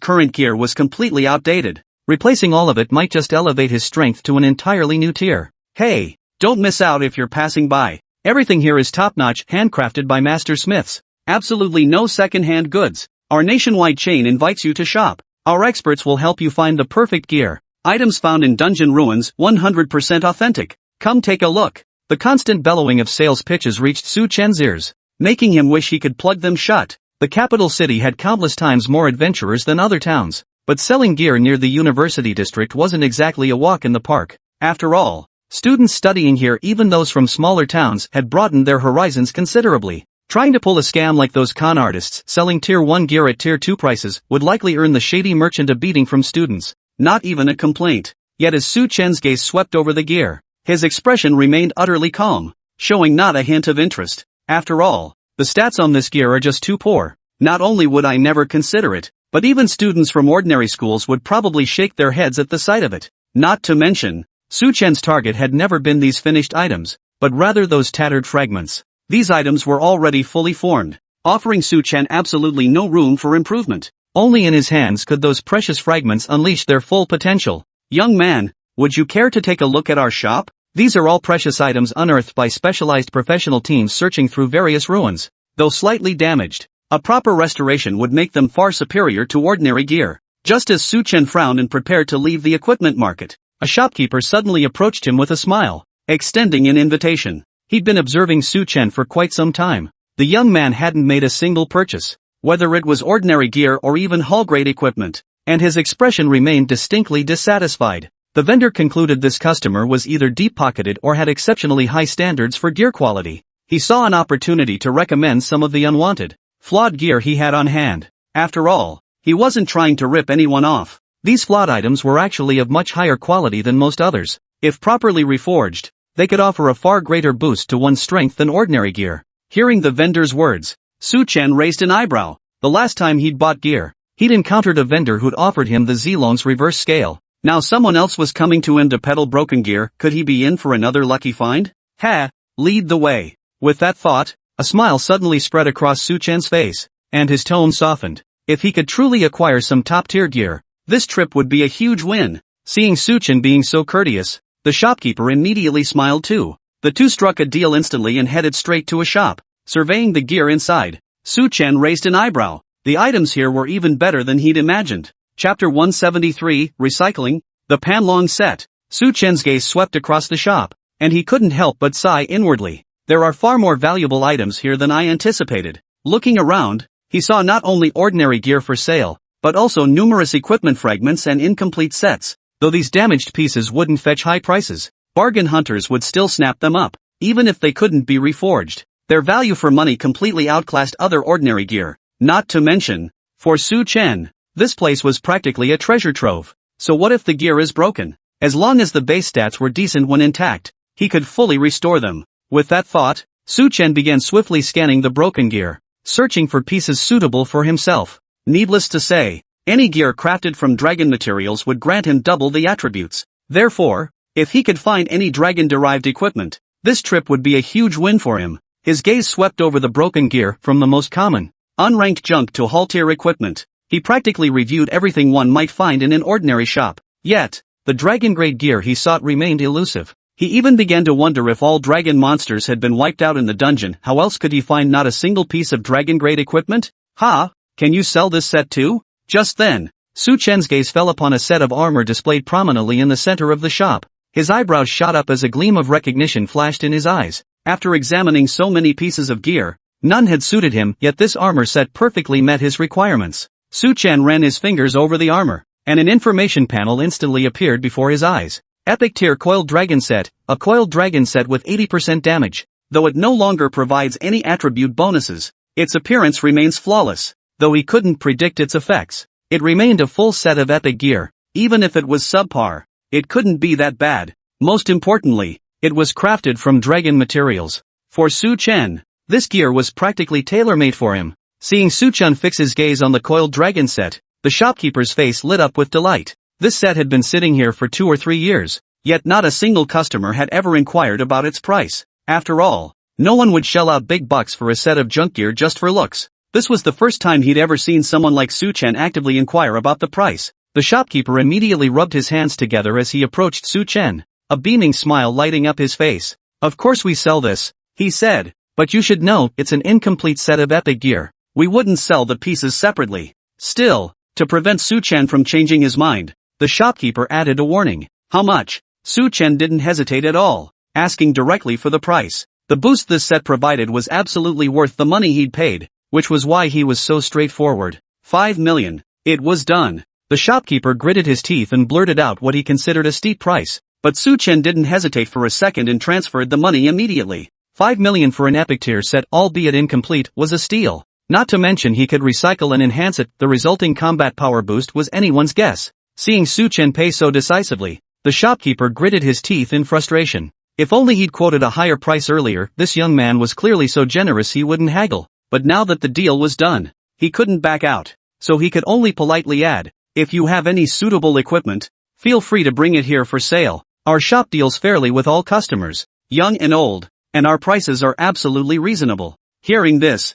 current gear was completely outdated. Replacing all of it might just elevate his strength to an entirely new tier. Hey, don't miss out if you're passing by. Everything here is top-notch, handcrafted by master smiths. Absolutely no second-hand goods. Our nationwide chain invites you to shop. Our experts will help you find the perfect gear. Items found in dungeon ruins, 100% authentic. Come take a look. The constant bellowing of sales pitches reached Su Chen's ears, making him wish he could plug them shut. The capital city had countless times more adventurers than other towns, but selling gear near the university district wasn't exactly a walk in the park. After all, students studying here, even those from smaller towns, had broadened their horizons considerably. Trying to pull a scam like those con artists selling tier 1 gear at tier 2 prices would likely earn the shady merchant a beating from students, not even a complaint. Yet as Su Chen's gaze swept over the gear, his expression remained utterly calm, showing not a hint of interest. After all, the stats on this gear are just too poor. Not only would I never consider it, but even students from ordinary schools would probably shake their heads at the sight of it. Not to mention, Su Chen's target had never been these finished items, but rather those tattered fragments. These items were already fully formed, offering Su Chen absolutely no room for improvement. Only in his hands could those precious fragments unleash their full potential. Young man, would you care to take a look at our shop? These are all precious items unearthed by specialized professional teams searching through various ruins. Though slightly damaged, a proper restoration would make them far superior to ordinary gear. Just as Su Chen frowned and prepared to leave the equipment market, a shopkeeper suddenly approached him with a smile, extending an invitation. He'd been observing Su Chen for quite some time. The young man hadn't made a single purchase, whether it was ordinary gear or even hull-grade equipment, and his expression remained distinctly dissatisfied. The vendor concluded this customer was either deep-pocketed or had exceptionally high standards for gear quality. He saw an opportunity to recommend some of the unwanted, flawed gear he had on hand. After all, he wasn't trying to rip anyone off. These flawed items were actually of much higher quality than most others. If properly reforged, they could offer a far greater boost to one's strength than ordinary gear. Hearing the vendor's words, Su Chen raised an eyebrow. The last time he'd bought gear, he'd encountered a vendor who'd offered him the Zilong's reverse scale. Now someone else was coming to him to peddle broken gear. Could he be in for another lucky find? Lead the way. With that thought, a smile suddenly spread across Su Chen's face, and his tone softened. If he could truly acquire some top-tier gear, this trip would be a huge win. Seeing Su Chen being so courteous, the shopkeeper immediately smiled too. The two struck a deal instantly and headed straight to a shop. Surveying the gear inside, Su Chen raised an eyebrow. The items here were even better than he'd imagined. Chapter 173, Recycling, the Panlong Set. Su Chen's gaze swept across the shop, and he couldn't help but sigh inwardly. There are far more valuable items here than I anticipated. Looking around, he saw not only ordinary gear for sale, but also numerous equipment fragments and incomplete sets. Though these damaged pieces wouldn't fetch high prices, bargain hunters would still snap them up, even if they couldn't be reforged. Their value for money completely outclassed other ordinary gear. Not to mention, for Su Chen, this place was practically a treasure trove. So what if the gear is broken? As long as the base stats were decent when intact, he could fully restore them. With that thought, Su Chen began swiftly scanning the broken gear, searching for pieces suitable for himself. Needless to say, any gear crafted from dragon materials would grant him double the attributes. Therefore, if he could find any dragon-derived equipment, this trip would be a huge win for him. His gaze swept over the broken gear from the most common, unranked junk to hull-tier equipment. He practically reviewed everything one might find in an ordinary shop. Yet, the dragon-grade gear he sought remained elusive. He even began to wonder if all dragon monsters had been wiped out in the dungeon. How else could he find not a single piece of dragon-grade equipment? Can you sell this set too? Just then, Su Chen's gaze fell upon a set of armor displayed prominently in the center of the shop. His eyebrows shot up as a gleam of recognition flashed in his eyes. After examining so many pieces of gear, none had suited him, yet this armor set perfectly met his requirements. Su Chen ran his fingers over the armor, and an information panel instantly appeared before his eyes. Epic Tier Coiled Dragon Set, a coiled dragon set with 80% damage. Though it no longer provides any attribute bonuses, its appearance remains flawless. Though he couldn't predict its effects, it remained a full set of epic gear. Even if it was subpar, it couldn't be that bad. Most importantly, it was crafted from dragon materials. For Su Chen, this gear was practically tailor-made for him. Seeing Su Chen fix his gaze on the coiled dragon set, the shopkeeper's face lit up with delight. This set had been sitting here for 2 or 3 years, yet not a single customer had ever inquired about its price. After all, no one would shell out big bucks for a set of junk gear just for looks. This was the first time he'd ever seen someone like Chen actively inquire about the price. The shopkeeper immediately rubbed his hands together as he approached Chen, a beaming smile lighting up his face. "Of course we sell this," he said, "but you should know it's an incomplete set of epic gear. We wouldn't sell the pieces separately." Still, to prevent Chen from changing his mind, the shopkeeper added a warning. "How much?" Chen didn't hesitate at all, asking directly for the price. The boost this set provided was absolutely worth the money he'd paid, which was why he was so straightforward. 5 million. It was done. The shopkeeper gritted his teeth and blurted out what he considered a steep price, but Chen didn't hesitate for a second and transferred the money immediately. 5 million for an epic tier set, albeit incomplete, was a steal. Not to mention he could recycle and enhance it. The resulting combat power boost was anyone's guess. Seeing Chen pay so decisively, the shopkeeper gritted his teeth in frustration. If only he'd quoted a higher price earlier. This young man was clearly so generous he wouldn't haggle. But now that the deal was done, he couldn't back out. So he could only politely add, "If you have any suitable equipment, feel free to bring it here for sale. Our shop deals fairly with all customers, young and old, and our prices are absolutely reasonable." Hearing this,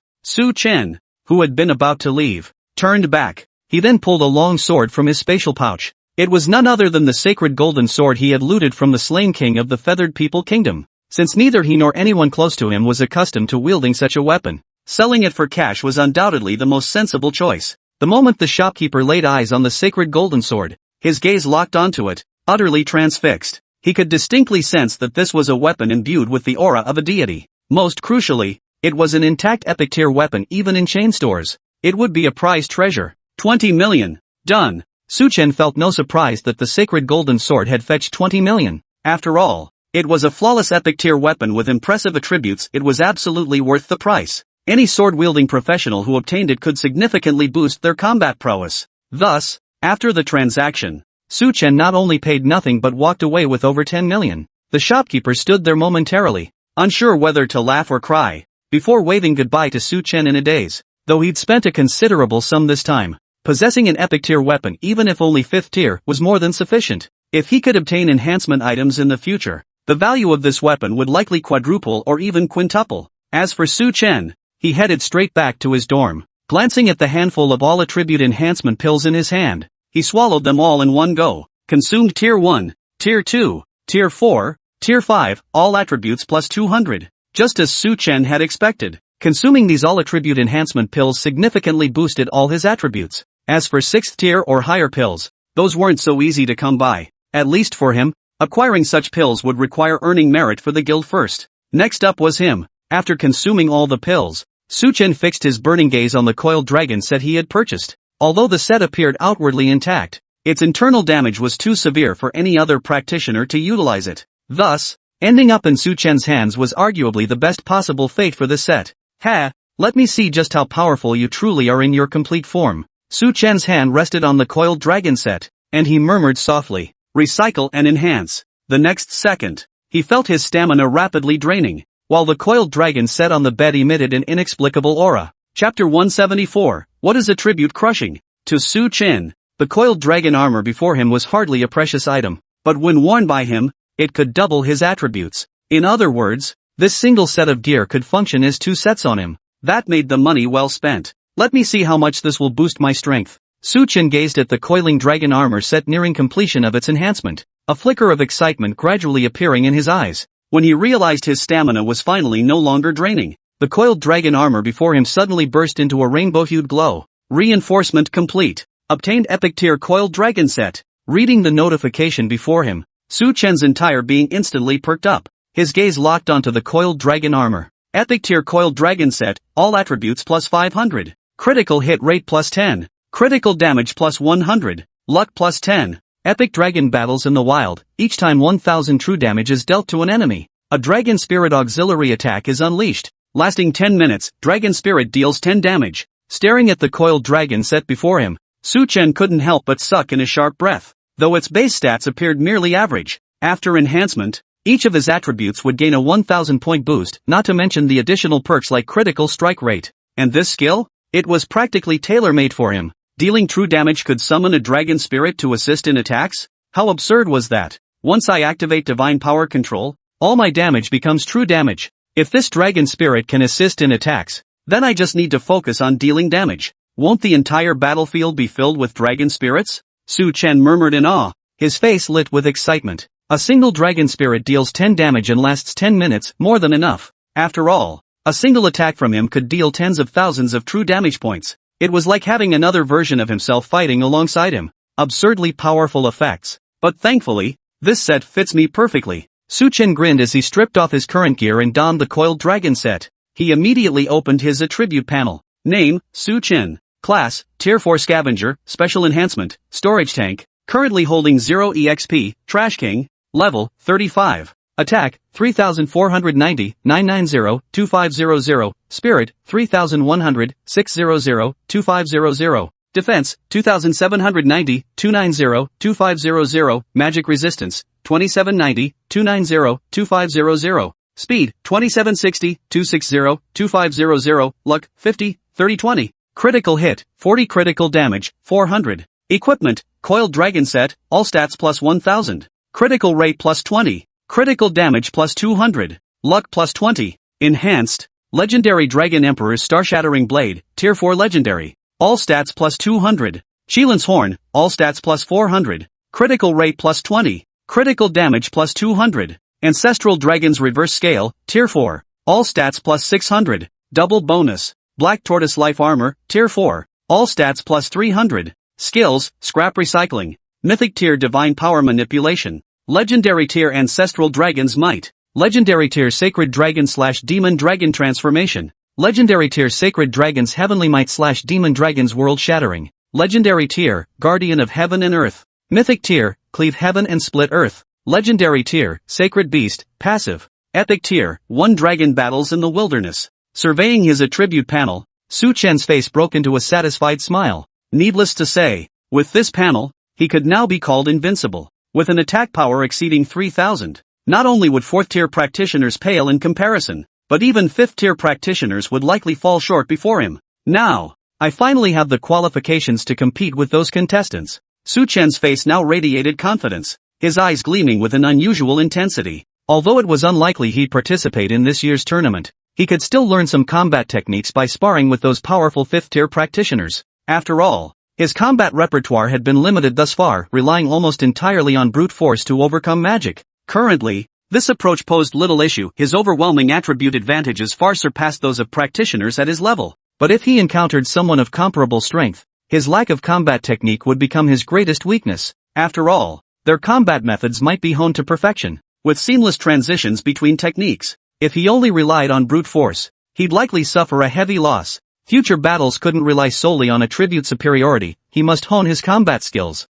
Chen, who had been about to leave, turned back. He then pulled a long sword from his spatial pouch. It was none other than the sacred golden sword he had looted from the slain king of the Feathered People Kingdom. Since neither he nor anyone close to him was accustomed to wielding such a weapon, selling it for cash was undoubtedly the most sensible choice. The moment the shopkeeper laid eyes on the sacred golden sword, his gaze locked onto it, utterly transfixed. He could distinctly sense that this was a weapon imbued with the aura of a deity. Most crucially, it was an intact epic tier weapon even in chain stores. It would be a prized treasure. 20 million. Done. Chen felt no surprise that the sacred golden sword had fetched 20 million. After all, it was a flawless epic tier weapon with impressive attributes. It was absolutely worth the price. Any sword-wielding professional who obtained it could significantly boost their combat prowess. Thus, after the transaction, Chen not only paid nothing but walked away with over 10 million. The shopkeeper stood there momentarily, unsure whether to laugh or cry, before waving goodbye to Chen in a daze. Though he'd spent a considerable sum this time, possessing an epic tier weapon, even if only 5th tier, was more than sufficient. If he could obtain enhancement items in the future, the value of this weapon would likely quadruple or even quintuple. As for Chen, he headed straight back to his dorm. Glancing at the handful of all attribute enhancement pills in his hand, he swallowed them all in one go. Consumed Tier 1, Tier 2, Tier 4, Tier 5, all attributes plus 200. Just as Chen had expected, consuming these all attribute enhancement pills significantly boosted all his attributes. As for 6th tier or higher pills, those weren't so easy to come by. At least for him, acquiring such pills would require earning merit for the guild first. Next up was him. After consuming all the pills, Chen fixed his burning gaze on the coiled dragon set he had purchased. Although the set appeared outwardly intact, its internal damage was too severe for any other practitioner to utilize it. Thus, ending up in Chen's hands was arguably the best possible fate for the set. "Ha, let me see just how powerful you truly are in your complete form." Chen's hand rested on the coiled dragon set, and he murmured softly, "Recycle and enhance." The next second, he felt his stamina rapidly draining, while the coiled dragon set on the bed emitted an inexplicable aura. Chapter 174, What is Attribute Crushing? To Chen, the coiled dragon armor before him was hardly a precious item, but when worn by him, it could double his attributes. In other words, this single set of gear could function as 2 sets on him. That made the money well spent. Let me see how much this will boost my strength. Chen gazed at the coiling dragon armor set nearing completion of its enhancement, a flicker of excitement gradually appearing in his eyes. When he realized his stamina was finally no longer draining, the coiled dragon armor before him suddenly burst into a rainbow-hued glow. Reinforcement complete. Obtained epic tier coiled dragon set. Reading the notification before him, Chen's entire being instantly perked up. His gaze locked onto the coiled dragon armor. Epic tier coiled dragon set, all attributes plus 500. Critical hit rate plus 10. Critical damage plus 100. Luck plus 10. Epic dragon battles in the wild. Each time 1000 true damage is dealt to an enemy, a dragon spirit auxiliary attack is unleashed. Lasting 10 minutes, dragon spirit deals 10 damage. Staring at the coiled dragon set before him, Chen couldn't help but suck in a sharp breath. Though its base stats appeared merely average, after enhancement, each of his attributes would gain a 1000 point boost, not to mention the additional perks like critical strike rate. And this skill? It was practically tailor-made for him. Dealing true damage could summon a dragon spirit to assist in attacks? How absurd was that? Once I activate divine power control, all my damage becomes true damage. If this dragon spirit can assist in attacks, then I just need to focus on dealing damage. Won't the entire battlefield be filled with dragon spirits? Chen murmured in awe, his face lit with excitement. A single dragon spirit deals 10 damage and lasts 10 minutes, more than enough. After all, a single attack from him could deal tens of thousands of true damage points. It was like having another version of himself fighting alongside him. Absurdly powerful effects. But thankfully, this set fits me perfectly. Chen grinned as he stripped off his current gear and donned the coiled dragon set. He immediately opened his attribute panel. Name, Chen. Class, Tier 4 Scavenger, Special Enhancement, Storage Tank, currently holding 0 EXP, Trash King, Level, 35. Attack, 3490, 990, 2500, Spirit, 3100, 600, 2500, Defense, 2790, 290, 2500, Magic Resistance, 2790, 290, 2500, Speed, 2760, 260, 2500, Luck, 50, 3020. Critical hit, 40 critical damage, 400. Equipment, Coiled Dragon Set, all stats plus 1000. Critical rate plus 20. Critical damage plus 200. Luck plus 20. Enhanced, Legendary Dragon Emperor's Star-Shattering Blade, Tier 4 Legendary. All stats plus 200. Sheelan's Horn, all stats plus 400. Critical rate plus 20. Critical damage plus 200. Ancestral Dragon's Reverse Scale, Tier 4. All stats plus 600. Double bonus. Black Tortoise Life Armor, Tier 4. All stats plus 300. Skills, Scrap Recycling. Mythic Tier Divine Power Manipulation. Legendary Tier Ancestral Dragon's Might. Legendary Tier Sacred Dragon / Demon Dragon Transformation. Legendary Tier Sacred Dragon's Heavenly Might / Demon Dragon's World Shattering. Legendary Tier, Guardian of Heaven and Earth. Mythic Tier, Cleave Heaven and Split Earth. Legendary Tier, Sacred Beast, Passive. Epic Tier, 1 Dragon Battles in the Wilderness. Surveying his attribute panel, Chen's face broke into a satisfied smile. Needless to say, with this panel, he could now be called invincible. With an attack power exceeding 3000, not only would 4th tier practitioners pale in comparison, but even 5th tier practitioners would likely fall short before him. Now, I finally have the qualifications to compete with those contestants. Chen's face now radiated confidence, his eyes gleaming with an unusual intensity. Although it was unlikely he'd participate in this year's tournament, he could still learn some combat techniques by sparring with those powerful 5th tier practitioners. After all, his combat repertoire had been limited thus far, relying almost entirely on brute force to overcome magic. Currently, this approach posed little issue. His overwhelming attribute advantages far surpassed those of practitioners at his level. But if he encountered someone of comparable strength, his lack of combat technique would become his greatest weakness. After all, their combat methods might be honed to perfection, with seamless transitions between techniques. If he only relied on brute force, he'd likely suffer a heavy loss. Future battles couldn't rely solely on attribute superiority, he must hone his combat skills.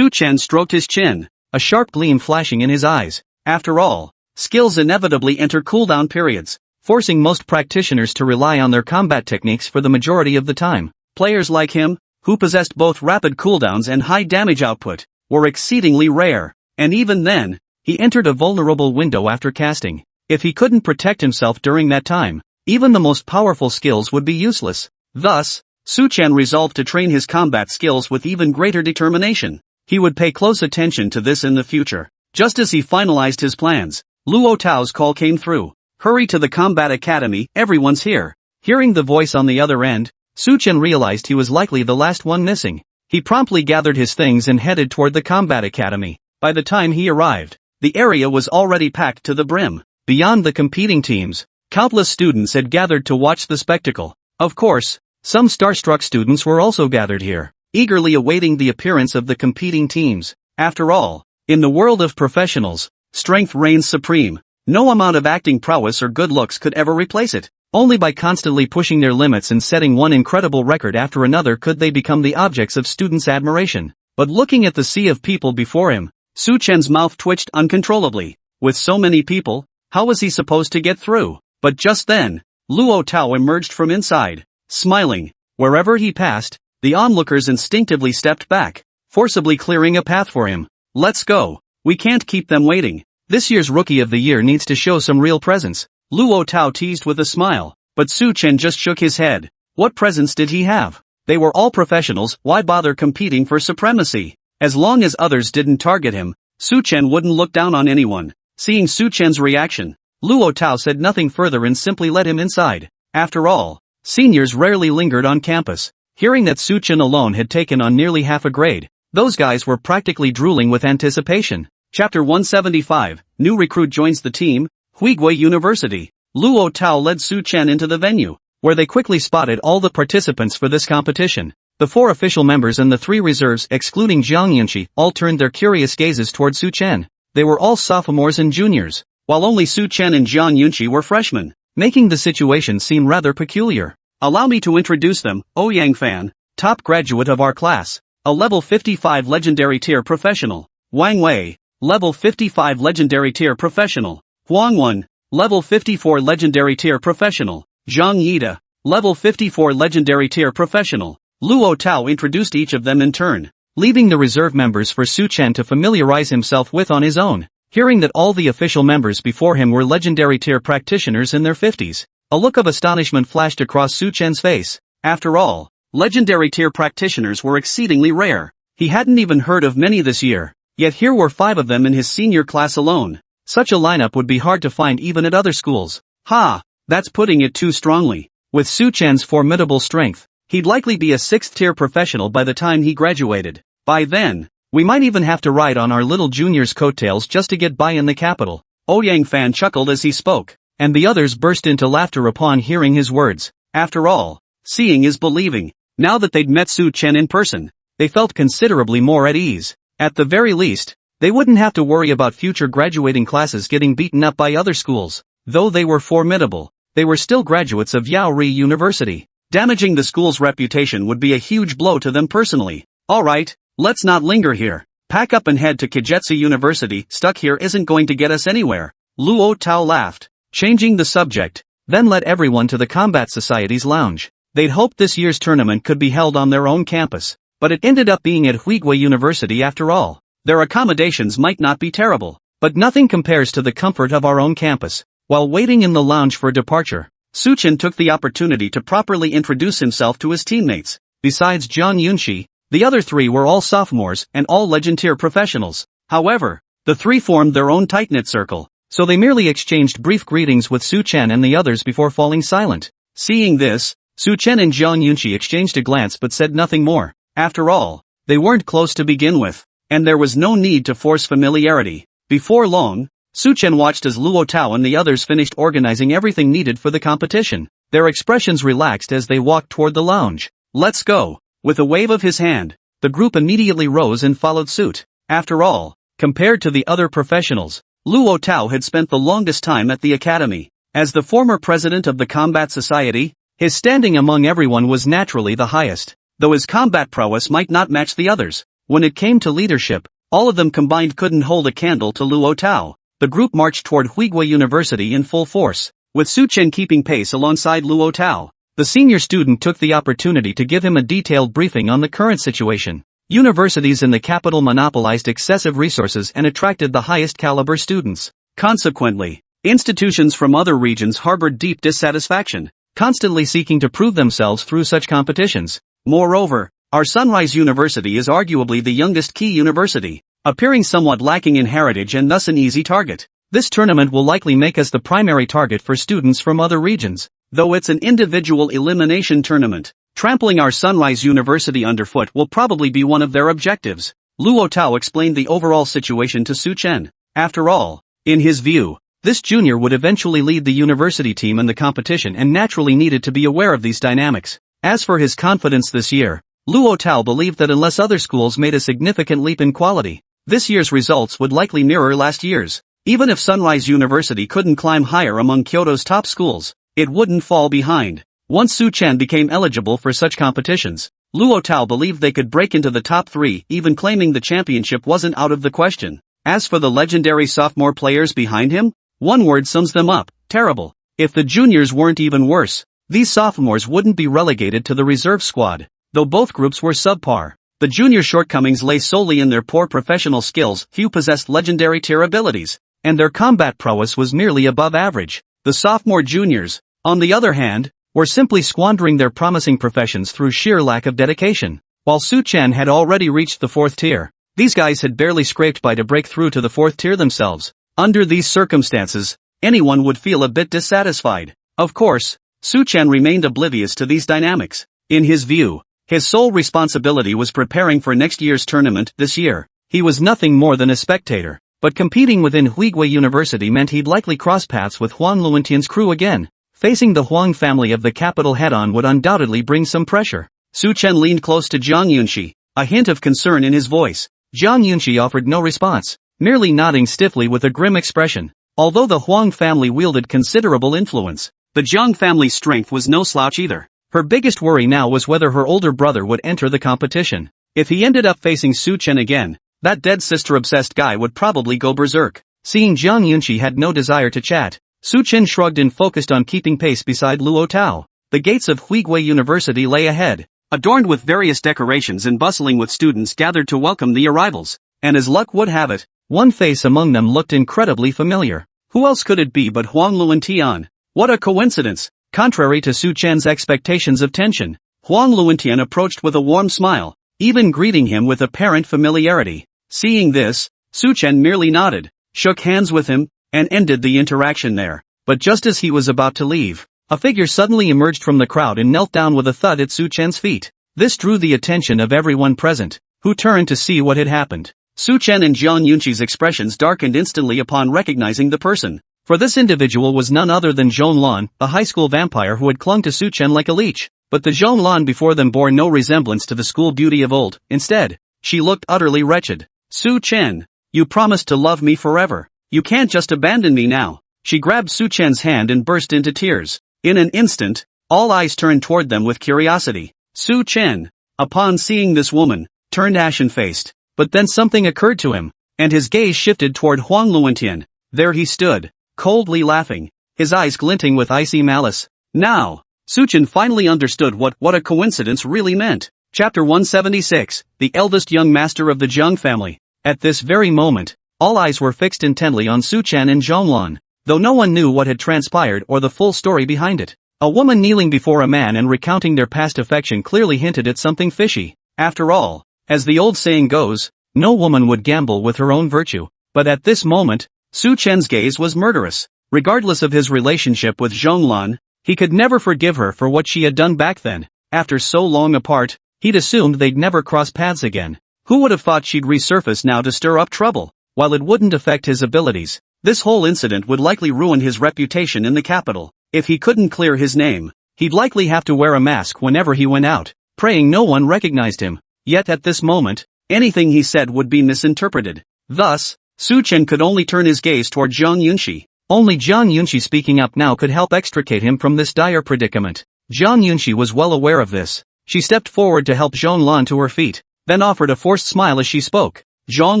Chen stroked his chin, a sharp gleam flashing in his eyes. After all, skills inevitably enter cooldown periods, forcing most practitioners to rely on their combat techniques for the majority of the time. Players like him, who possessed both rapid cooldowns and high damage output, were exceedingly rare. And even then, he entered a vulnerable window after casting. If he couldn't protect himself during that time, even the most powerful skills would be useless. Thus, Chen resolved to train his combat skills with even greater determination. He would pay close attention to this in the future. Just as he finalized his plans, Luo Tao's call came through. Hurry to the Combat Academy, everyone's here. Hearing the voice on the other end, Chen realized he was likely the last one missing. He promptly gathered his things and headed toward the Combat Academy. By the time he arrived, the area was already packed to the brim. Beyond the competing teams, countless students had gathered to watch the spectacle. Of course, some starstruck students were also gathered here, eagerly awaiting the appearance of the competing teams. After all, in the world of professionals, strength reigns supreme. No amount of acting prowess or good looks could ever replace it. Only by constantly pushing their limits and setting one incredible record after another could they become the objects of students' admiration. But looking at the sea of people before him, Chen's mouth twitched uncontrollably. With so many people, how was he supposed to get through? But just then, Luo Tao emerged from inside, smiling. Wherever he passed, the onlookers instinctively stepped back, forcibly clearing a path for him. Let's go. We can't keep them waiting. This year's Rookie of the Year needs to show some real presence. Luo Tao teased with a smile, but Chen just shook his head. What presence did he have? They were all professionals, why bother competing for supremacy? As long as others didn't target him, Su Chen wouldn't look down on anyone. Seeing Su Chen's reaction, Luo Tao said nothing further and simply let him inside. After all, seniors rarely lingered on campus. Hearing that Su Chen alone had taken on nearly half a grade, those guys were practically drooling with anticipation. Chapter 175, New Recruit Joins the Team, Huigui University. Luo Tao led Su Chen into the venue, where they quickly spotted all the participants for this competition. The 4 official members and the 3 reserves excluding Jiang Yunqi all turned their curious gazes toward Su Chen. They were all sophomores and juniors, while only Su Chen and Jiang Yunqi were freshmen, making the situation seem rather peculiar. Allow me to introduce them, Ouyang Fan, top graduate of our class, a level 55 legendary tier professional. Wang Wei, level 55 legendary tier professional. Huang Wen, level 54 legendary tier professional. Zhang Yida, level 54 legendary tier professional. Luo Tao introduced each of them in turn, leaving the reserve members for Su Chen to familiarize himself with on his own. Hearing that all the official members before him were legendary tier practitioners in their 50s, a look of astonishment flashed across Su Chen's face. After all, legendary tier practitioners were exceedingly rare. He hadn't even heard of many this year, yet here were 5 of them in his senior class alone. Such a lineup would be hard to find even at other schools. Ha! That's putting it too strongly. With Su Chen's formidable strength, he'd likely be a 6th tier professional by the time he graduated. By then, we might even have to ride on our little junior's coattails just to get by in the capital. Ouyang Fan chuckled as he spoke, and the others burst into laughter upon hearing his words. After all, seeing is believing. Now that they'd met Su Chen in person, they felt considerably more at ease. At the very least, they wouldn't have to worry about future graduating classes getting beaten up by other schools. Though they were formidable, they were still graduates of Yaori University. Damaging the school's reputation would be a huge blow to them personally. Alright, let's not linger here. Pack up and head to Kagetsu University. Stuck here isn't going to get us anywhere. Luo Tao laughed, changing the subject, then led everyone to the Combat Society's lounge. They'd hoped this year's tournament could be held on their own campus, but it ended up being at Huigui University after all. Their accommodations might not be terrible, but nothing compares to the comfort of our own campus. While waiting in the lounge for departure, Su Chen took the opportunity to properly introduce himself to his teammates. Besides Jiang Yunqi, the other 3 were all sophomores and all legend tier professionals. However, the 3 formed their own tight-knit circle, so they merely exchanged brief greetings with Su Chen and the others before falling silent. Seeing this, Su Chen and Jiang Yunqi exchanged a glance but said nothing more. After all, they weren't close to begin with, and there was no need to force familiarity. Before long, Su Chen watched as Luo Tao and the others finished organizing everything needed for the competition. Their expressions relaxed as they walked toward the lounge. Let's go. With a wave of his hand, the group immediately rose and followed suit. After all, compared to the other professionals, Luo Tao had spent the longest time at the academy. As the former president of the Combat Society, his standing among everyone was naturally the highest, though his combat prowess might not match the others. When it came to leadership, all of them combined couldn't hold a candle to Luo Tao. The group marched toward Huigui University in full force, with Su Chen keeping pace alongside Luo Tao. The senior student took the opportunity to give him a detailed briefing on the current situation. Universities in the capital monopolized excessive resources and attracted the highest caliber students. Consequently, institutions from other regions harbored deep dissatisfaction, constantly seeking to prove themselves through such competitions. Moreover, our Sunrise University is arguably the youngest key university, appearing somewhat lacking in heritage and thus an easy target. This tournament will likely make us the primary target for students from other regions. Though it's an individual elimination tournament, trampling our Sunrise University underfoot will probably be one of their objectives. Luo Tao explained the overall situation to Su Chen. After all, in his view, this junior would eventually lead the university team in the competition and naturally needed to be aware of these dynamics. As for his confidence this year, Luo Tao believed that unless other schools made a significant leap in quality, this year's results would likely mirror last year's. Even if Sunrise University couldn't climb higher among Kyoto's top schools, it wouldn't fall behind. Once Su Chen became eligible for such competitions, Luo Tao believed they could break into the top 3, even claiming the championship wasn't out of the question. As for the legendary sophomore players behind him, one word sums them up: terrible. If the juniors weren't even worse, these sophomores wouldn't be relegated to the reserve squad. Though both groups were subpar, the junior shortcomings lay solely in their poor professional skills. Few possessed legendary tier abilities, and their combat prowess was merely above average. The sophomore juniors, on the other hand, were simply squandering their promising professions through sheer lack of dedication. While Su Chen had already reached the 4th tier, these guys had barely scraped by to break through to the 4th tier themselves. Under these circumstances, anyone would feel a bit dissatisfied. Of course, Su Chen remained oblivious to these dynamics. In his view, his sole responsibility was preparing for next year's tournament. This year, he was nothing more than a spectator, but competing within Huigui University meant he'd likely cross paths with Huang Luentian's crew again. Facing the Huang family of the capital head-on would undoubtedly bring some pressure. Su Chen leaned close to Zhang Yunxi, a hint of concern in his voice. Zhang Yunxi offered no response, merely nodding stiffly with a grim expression. Although the Huang family wielded considerable influence, the Zhang family's strength was no slouch either. Her biggest worry now was whether her older brother would enter the competition. If he ended up facing Su Chen again, that dead sister-obsessed guy would probably go berserk. Seeing Zhang Yunxi had no desire to chat, Su Chen shrugged and focused on keeping pace beside Luo Tao. The gates of Huigui University lay ahead, adorned with various decorations and bustling with students gathered to welcome the arrivals. And as luck would have it, one face among them looked incredibly familiar. Who else could it be but Huang Luentian? What a coincidence! Contrary to Su Chen's expectations of tension, Huang Luentian approached with a warm smile, even greeting him with apparent familiarity. Seeing this, Su Chen merely nodded, shook hands with him, and ended the interaction there. But just as he was about to leave, a figure suddenly emerged from the crowd and knelt down with a thud at Su Chen's feet. This drew the attention of everyone present, who turned to see what had happened. Su Chen and Zhang Yunxi's expressions darkened instantly upon recognizing the person. For this individual was none other than Zhong Lan, a high school vampire who had clung to Su Chen like a leech. But the Zhong Lan before them bore no resemblance to the school beauty of old. Instead, she looked utterly wretched. Su Chen, you promised to love me forever. You can't just abandon me now. She grabbed Su Chen's hand and burst into tears. In an instant, all eyes turned toward them with curiosity. Su Chen, upon seeing this woman, turned ashen-faced. But then something occurred to him, and his gaze shifted toward Huang Luentian. There he stood, coldly laughing, his eyes glinting with icy malice. Now, Su Chen finally understood what a coincidence really meant. Chapter 176, the eldest young master of the Zhang family. At this very moment, all eyes were fixed intently on Su Chen and Zhong Lan, though no one knew what had transpired or the full story behind it. A woman kneeling before a man and recounting their past affection clearly hinted at something fishy. After all, as the old saying goes, no woman would gamble with her own virtue. But at this moment, Su Chen's gaze was murderous. Regardless of his relationship with Zhong Lan, he could never forgive her for what she had done back then. After so long apart, he'd assumed they'd never cross paths again. Who would have thought she'd resurface now to stir up trouble? While it wouldn't affect his abilities, this whole incident would likely ruin his reputation in the capital. If he couldn't clear his name, he'd likely have to wear a mask whenever he went out, praying no one recognized him. Yet at this moment, anything he said would be misinterpreted. Thus, Su Chen could only turn his gaze toward Zhang Yunxi. Only Zhang Yunxi speaking up now could help extricate him from this dire predicament. Zhang Yunxi was well aware of this. She stepped forward to help Zhong Lan to her feet, then offered a forced smile as she spoke. Zhong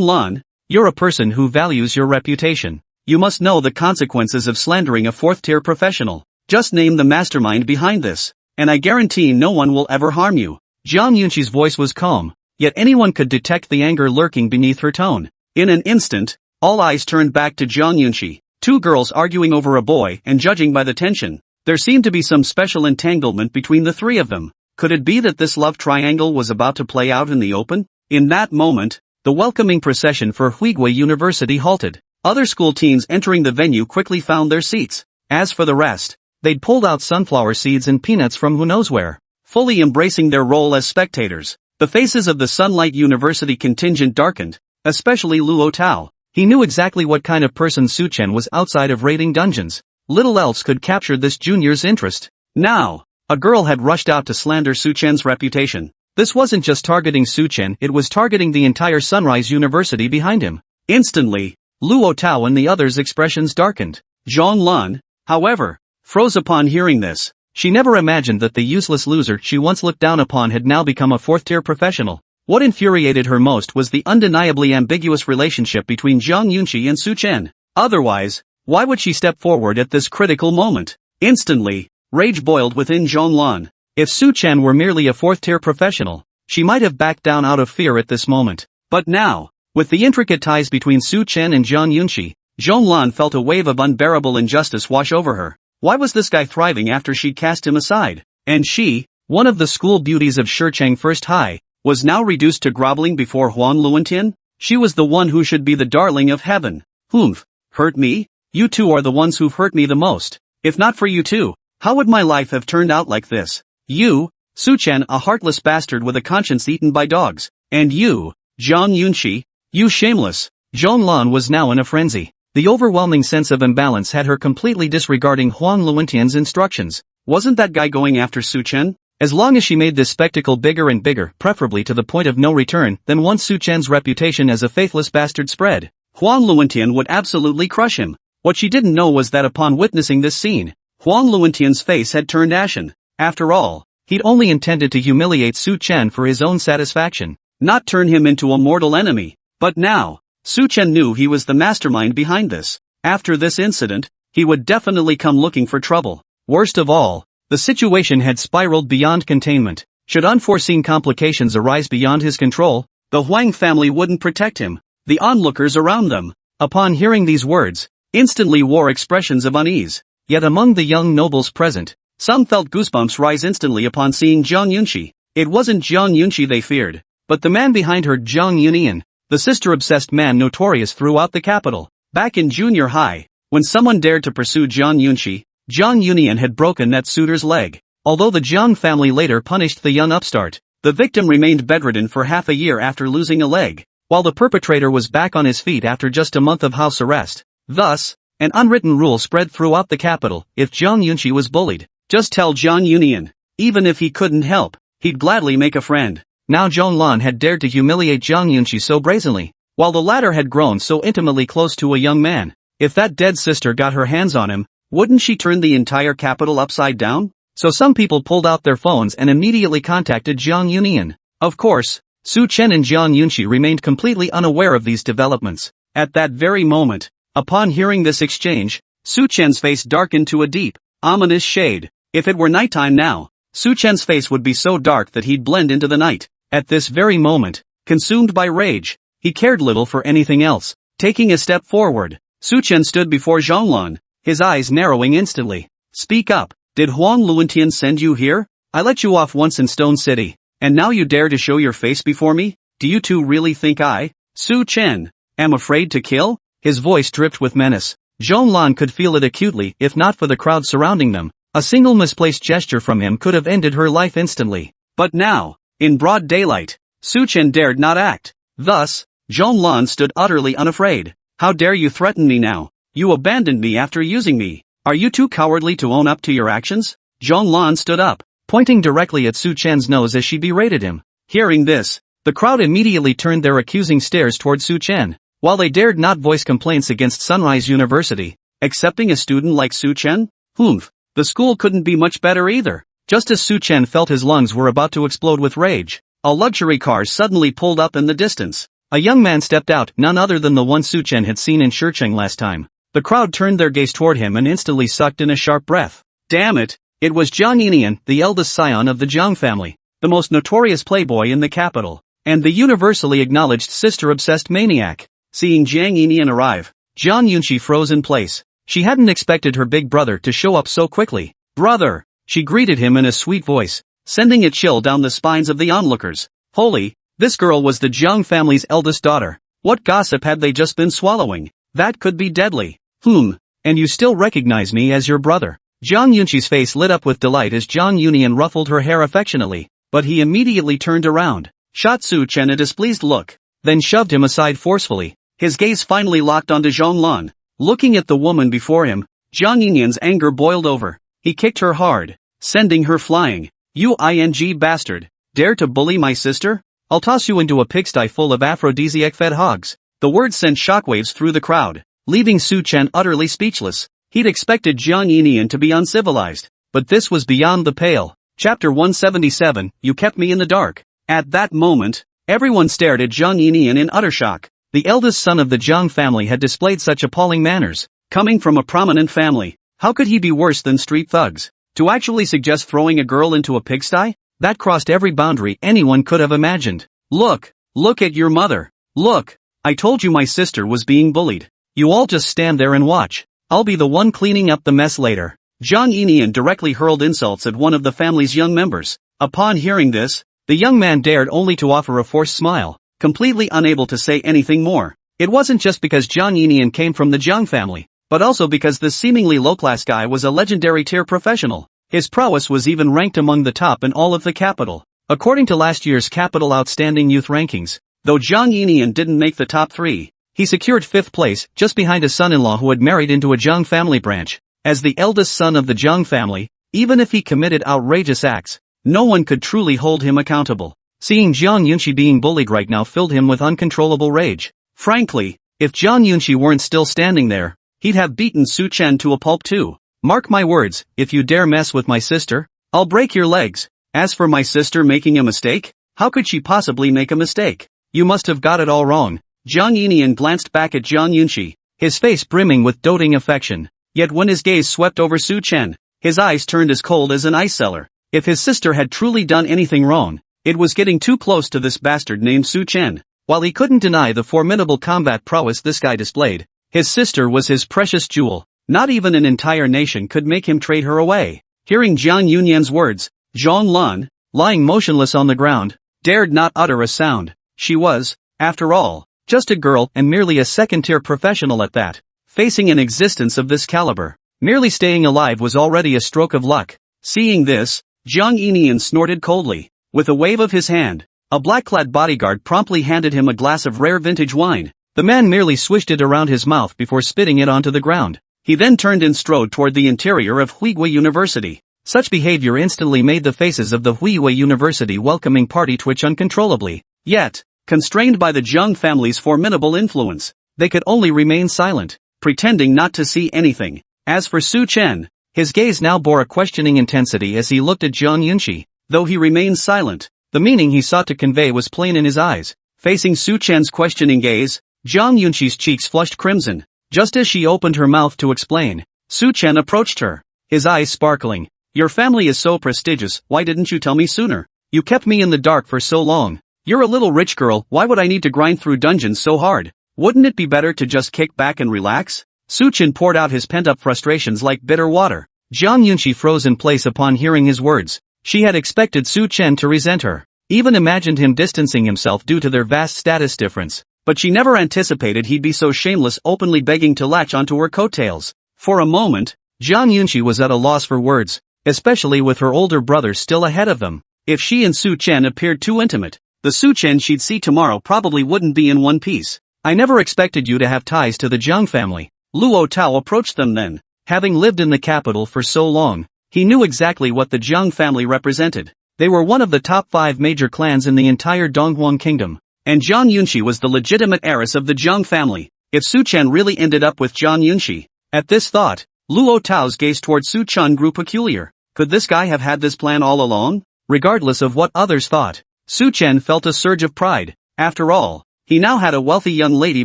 Lan, you're a person who values your reputation. You must know the consequences of slandering a 4th-tier professional. Just name the mastermind behind this, and I guarantee no one will ever harm you. Zhang Yunxi's voice was calm, yet anyone could detect the anger lurking beneath her tone. In an instant, all eyes turned back to Zhang Yunxi. Two girls arguing over a boy, and judging by the tension, there seemed to be some special entanglement between the three of them. Could it be that this love triangle was about to play out in the open? In that moment, the welcoming procession for Huigui University halted. Other school teams entering the venue quickly found their seats. As for the rest, they'd pulled out sunflower seeds and peanuts from who knows where, fully embracing their role as spectators. The faces of the Sunlight University contingent darkened, especially Luo Tao. He knew exactly what kind of person Su Chen was outside of raiding dungeons. Little else could capture this junior's interest. Now, a girl had rushed out to slander Su Chen's reputation. This wasn't just targeting Su Chen, it was targeting the entire Sunrise University behind him. Instantly, Luo Tao and the others' expressions darkened. Zhong Lan, however, froze upon hearing this. She never imagined that the useless loser she once looked down upon had now become a 4th-tier professional. What infuriated her most was the undeniably ambiguous relationship between Zhang Yunxi and Su Chen. Otherwise, why would she step forward at this critical moment? Instantly, rage boiled within Zhong Lan. If Su Chen were merely a 4th-tier professional, she might have backed down out of fear at this moment. But now, with the intricate ties between Su Chen and Zhang Yunxi, Zhong Lan felt a wave of unbearable injustice wash over her. Why was this guy thriving after she'd cast him aside? And she, one of the school beauties of Shicheng First High, was now reduced to groveling before Huan Luantian? She was the one who should be the darling of heaven. Humph. Hurt me? You two are the ones who've hurt me the most. If not for you two, how would my life have turned out like this? You, Su Chen, a heartless bastard with a conscience eaten by dogs. And you, Zhang Yunxi, you shameless. Zhong Lan was now in a frenzy. The overwhelming sense of imbalance had her completely disregarding Huang Luantian's instructions. Wasn't that guy going after Su Chen? As long as she made this spectacle bigger and bigger, preferably to the point of no return, then once Su Chen's reputation as a faithless bastard spread, Huang Luantian would absolutely crush him. What she didn't know was that upon witnessing this scene, Huang Luantian's face had turned ashen. After all, he'd only intended to humiliate Su Chen for his own satisfaction, not turn him into a mortal enemy. But now, Su Chen knew he was the mastermind behind this. After this incident, he would definitely come looking for trouble. Worst of all, the situation had spiraled beyond containment. Should unforeseen complications arise beyond his control, the Huang family wouldn't protect him. The onlookers around them, upon hearing these words, instantly wore expressions of unease. Yet among the young nobles present, some felt goosebumps rise instantly upon seeing Zhang Yunxi. It wasn't Zhang Yunxi they feared, but the man behind her, Zhang Yunian, the sister-obsessed man notorious throughout the capital. Back in junior high, when someone dared to pursue Zhang Yunxi, Zhang Yunian had broken that suitor's leg. Although the Zhang family later punished the young upstart, the victim remained bedridden for half a year after losing a leg, while the perpetrator was back on his feet after just a month of house arrest. Thus, an unwritten rule spread throughout the capital: if Zhang Yunxi was bullied, just tell Zhang Yunian. Even if he couldn't help, he'd gladly make a friend. Now Zhong Lan had dared to humiliate Zhang Yunxi so brazenly, while the latter had grown so intimately close to a young man. If that dead sister got her hands on him, wouldn't she turn the entire capital upside down? So some people pulled out their phones and immediately contacted Zhang Yunian. Of course, Su Chen and Zhang Yunxi remained completely unaware of these developments. At that very moment, upon hearing this exchange, Su Chen's face darkened to a deep, ominous shade. If it were nighttime now, Su Chen's face would be so dark that he'd blend into the night. At this very moment, consumed by rage, he cared little for anything else. Taking a step forward, Su Chen stood before Zhong Lan, his eyes narrowing instantly. Speak up, did Huang Luantian send you here? I let you off once in Stone City, and now you dare to show your face before me? Do you two really think I, Su Chen, am afraid to kill? His voice dripped with menace. Zhong Lan could feel it acutely. If not for the crowd surrounding them, a single misplaced gesture from him could have ended her life instantly. But now, in broad daylight, Su Chen dared not act. Thus, Zhong Lan stood utterly unafraid. How dare you threaten me now? You abandoned me after using me. Are you too cowardly to own up to your actions? Zhong Lan stood up, pointing directly at Su Chen's nose as she berated him. Hearing this, the crowd immediately turned their accusing stares toward Su Chen. While they dared not voice complaints against Sunrise University, accepting a student like Su Chen? Humph, the school couldn't be much better either. Just as Su Chen felt his lungs were about to explode with rage, a luxury car suddenly pulled up in the distance. A young man stepped out, none other than the one Su Chen had seen in Shicheng last time. The crowd turned their gaze toward him and instantly sucked in a sharp breath. Damn it, it was Zhang Yinian, the eldest scion of the Zhang family, the most notorious playboy in the capital, and the universally acknowledged sister-obsessed maniac. Seeing Zhang Yinian arrive, Zhang Yunxi froze in place. She hadn't expected her big brother to show up so quickly. Brother! She greeted him in a sweet voice, sending a chill down the spines of the onlookers. Holy, this girl was the Zhang family's eldest daughter. What gossip had they just been swallowing? That could be deadly. And you still recognize me as your brother? Zhang Yunxi's face lit up with delight as Zhang Yunian ruffled her hair affectionately, but he immediately turned around, shot Su Chen a displeased look, then shoved him aside forcefully. His gaze finally locked onto Zhong Lan. Looking at the woman before him, Zhang Yunian's anger boiled over. He kicked her hard, sending her flying. You ing bastard, dare to bully my sister? I'll toss you into a pigsty full of aphrodisiac-fed hogs. The words sent shockwaves through the crowd, leaving Su Chen utterly speechless. He'd expected Zhang Yinian to be uncivilized, but this was beyond the pale. Chapter 177, You Kept Me in the Dark. At that moment, everyone stared at Zhang Yinian in utter shock. The eldest son of the Zhang family had displayed such appalling manners. Coming from a prominent family, how could he be worse than street thugs? To actually suggest throwing a girl into a pigsty? That crossed every boundary anyone could have imagined. Look at your mother. Look, I told you my sister was being bullied. You all just stand there and watch. I'll be the one cleaning up the mess later. Zhang Yinian directly hurled insults at one of the family's young members. Upon hearing this, the young man dared only to offer a forced smile, completely unable to say anything more. It wasn't just because Zhang Yinian came from the Zhang family, but also because this seemingly low-class guy was a legendary tier professional. His prowess was even ranked among the top in all of the capital. According to last year's Capital Outstanding Youth Rankings, though Zhang Yinian didn't make the top 3, he secured 5th place, just behind his son-in-law who had married into a Zhang family branch. As the eldest son of the Zhang family, even if he committed outrageous acts, no one could truly hold him accountable. Seeing Zhang Yunxi being bullied right now filled him with uncontrollable rage. Frankly, if Zhang Yunxi weren't still standing there, he'd have beaten Su Chen to a pulp too. Mark my words, if you dare mess with my sister, I'll break your legs. As for my sister making a mistake, how could she possibly make a mistake? You must have got it all wrong. Zhang Yinian glanced back at Zhang Yunxi, his face brimming with doting affection. Yet when his gaze swept over Su Chen, his eyes turned as cold as an ice cellar. If his sister had truly done anything wrong, it was getting too close to this bastard named Su Chen. While he couldn't deny the formidable combat prowess this guy displayed, his sister was his precious jewel. Not even an entire nation could make him trade her away. Hearing Zhang Yunyan's words, Zhong Lan, lying motionless on the ground, dared not utter a sound. She was, after all, just a girl and merely a second-tier professional at that. Facing an existence of this caliber, merely staying alive was already a stroke of luck. Seeing this, Zhang Yinian snorted coldly. With a wave of his hand, a black-clad bodyguard promptly handed him a glass of rare vintage wine. The man merely swished it around his mouth before spitting it onto the ground. He then turned and strode toward the interior of Huigui University. Such behavior instantly made the faces of the Huigui University welcoming party twitch uncontrollably. Yet, constrained by the Zhang family's formidable influence, they could only remain silent, pretending not to see anything. As for Su Chen, his gaze now bore a questioning intensity as he looked at Zhang Yunxi. Though he remained silent, the meaning he sought to convey was plain in his eyes. Facing Su Chen's questioning gaze, Zhang Yunxi's cheeks flushed crimson. Just as she opened her mouth to explain, Su Chen approached her, his eyes sparkling. Your family is so prestigious, why didn't you tell me sooner? You kept me in the dark for so long. You're a little rich girl, why would I need to grind through dungeons so hard? Wouldn't it be better to just kick back and relax? Su Chen poured out his pent-up frustrations like bitter water. Zhang Yunxi froze in place upon hearing his words. She had expected Su Chen to resent her, even imagined him distancing himself due to their vast status difference, but she never anticipated he'd be so shameless openly begging to latch onto her coattails. For a moment, Zhang Yunxi was at a loss for words, especially with her older brother still ahead of them. If she and Su Chen appeared too intimate, the Su Chen she'd see tomorrow probably wouldn't be in one piece. I never expected you to have ties to the Zhang family. Luo Tao approached them then. Having lived in the capital for so long, he knew exactly what the Zhang family represented. They were one of the top 5 major clans in the entire Donghuang kingdom, and Zhang Yunxi was the legitimate heiress of the Zhang family. If Su Chen really ended up with Zhang Yunxi, at this thought, Luo Tao's gaze toward Su Chen grew peculiar. Could this guy have had this plan all along? Regardless of what others thought, Su Chen felt a surge of pride. After all, he now had a wealthy young lady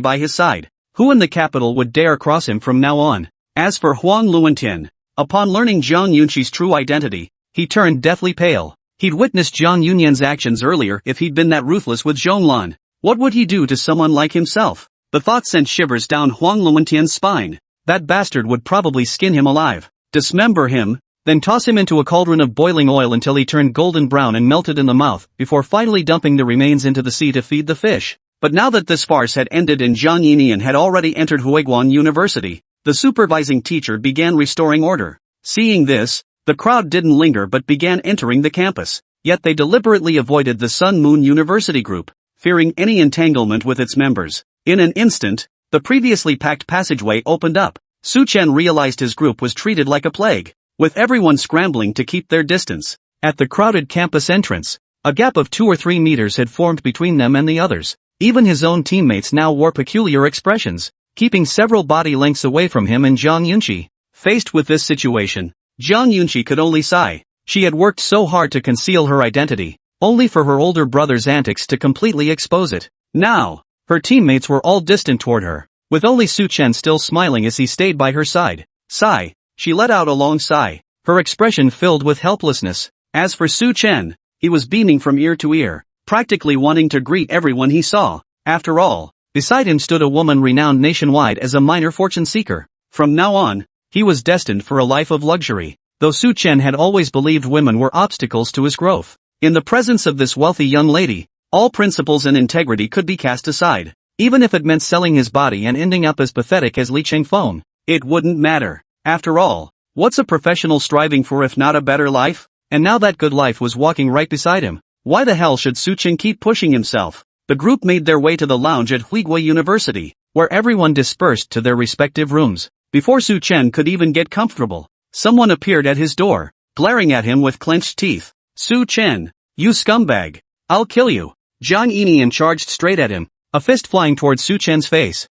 by his side. Who in the capital would dare cross him from now on? As for Huang Luantian, upon learning Zhang Yunxi's true identity, he turned deathly pale. He'd witnessed Zhang Yunyan's actions earlier. If he'd been that ruthless with Zhong Lan, what would he do to someone like himself? The thought sent shivers down Huang Luantian's spine. That bastard would probably skin him alive, dismember him, then toss him into a cauldron of boiling oil until he turned golden brown and melted in the mouth, before finally dumping the remains into the sea to feed the fish. But now that this farce had ended and Zhang Yinian had already entered Huiguan University, the supervising teacher began restoring order. Seeing this, the crowd didn't linger but began entering the campus. Yet they deliberately avoided the Sun Moon University group, fearing any entanglement with its members. In an instant, the previously packed passageway opened up. Su Chen realized his group was treated like a plague, with everyone scrambling to keep their distance. At the crowded campus entrance, a gap of 2 or 3 meters had formed between them and the others. Even his own teammates now wore peculiar expressions, keeping several body lengths away from him and Zhang Yunxi. Faced with this situation, Zhang Yunxi could only sigh. She had worked so hard to conceal her identity, only for her older brother's antics to completely expose it. Now, her teammates were all distant toward her, with only Su Chen still smiling as he stayed by her side. Sigh. She let out a long sigh, her expression filled with helplessness. As for Su Chen, he was beaming from ear to ear, practically wanting to greet everyone he saw. After all, beside him stood a woman renowned nationwide as a minor fortune seeker. From now on, He was destined for a life of luxury, though Su Chen had always believed women were obstacles to his growth. In the presence of this wealthy young lady, all principles and integrity could be cast aside. Even if it meant selling his body and ending up as pathetic as Li Chengfeng, it wouldn't matter. After all, what's a professional striving for if not a better life? And now that good life was walking right beside him. Why the hell should Su Chen keep pushing himself? The group made their way to the lounge at Huigui University, where everyone dispersed to their respective rooms. Before Su Chen could even get comfortable, someone appeared at his door, glaring at him with clenched teeth. Su Chen, you scumbag! I'll kill you! Zhang Yinian charged straight at him, a fist flying towards Su Chen's face.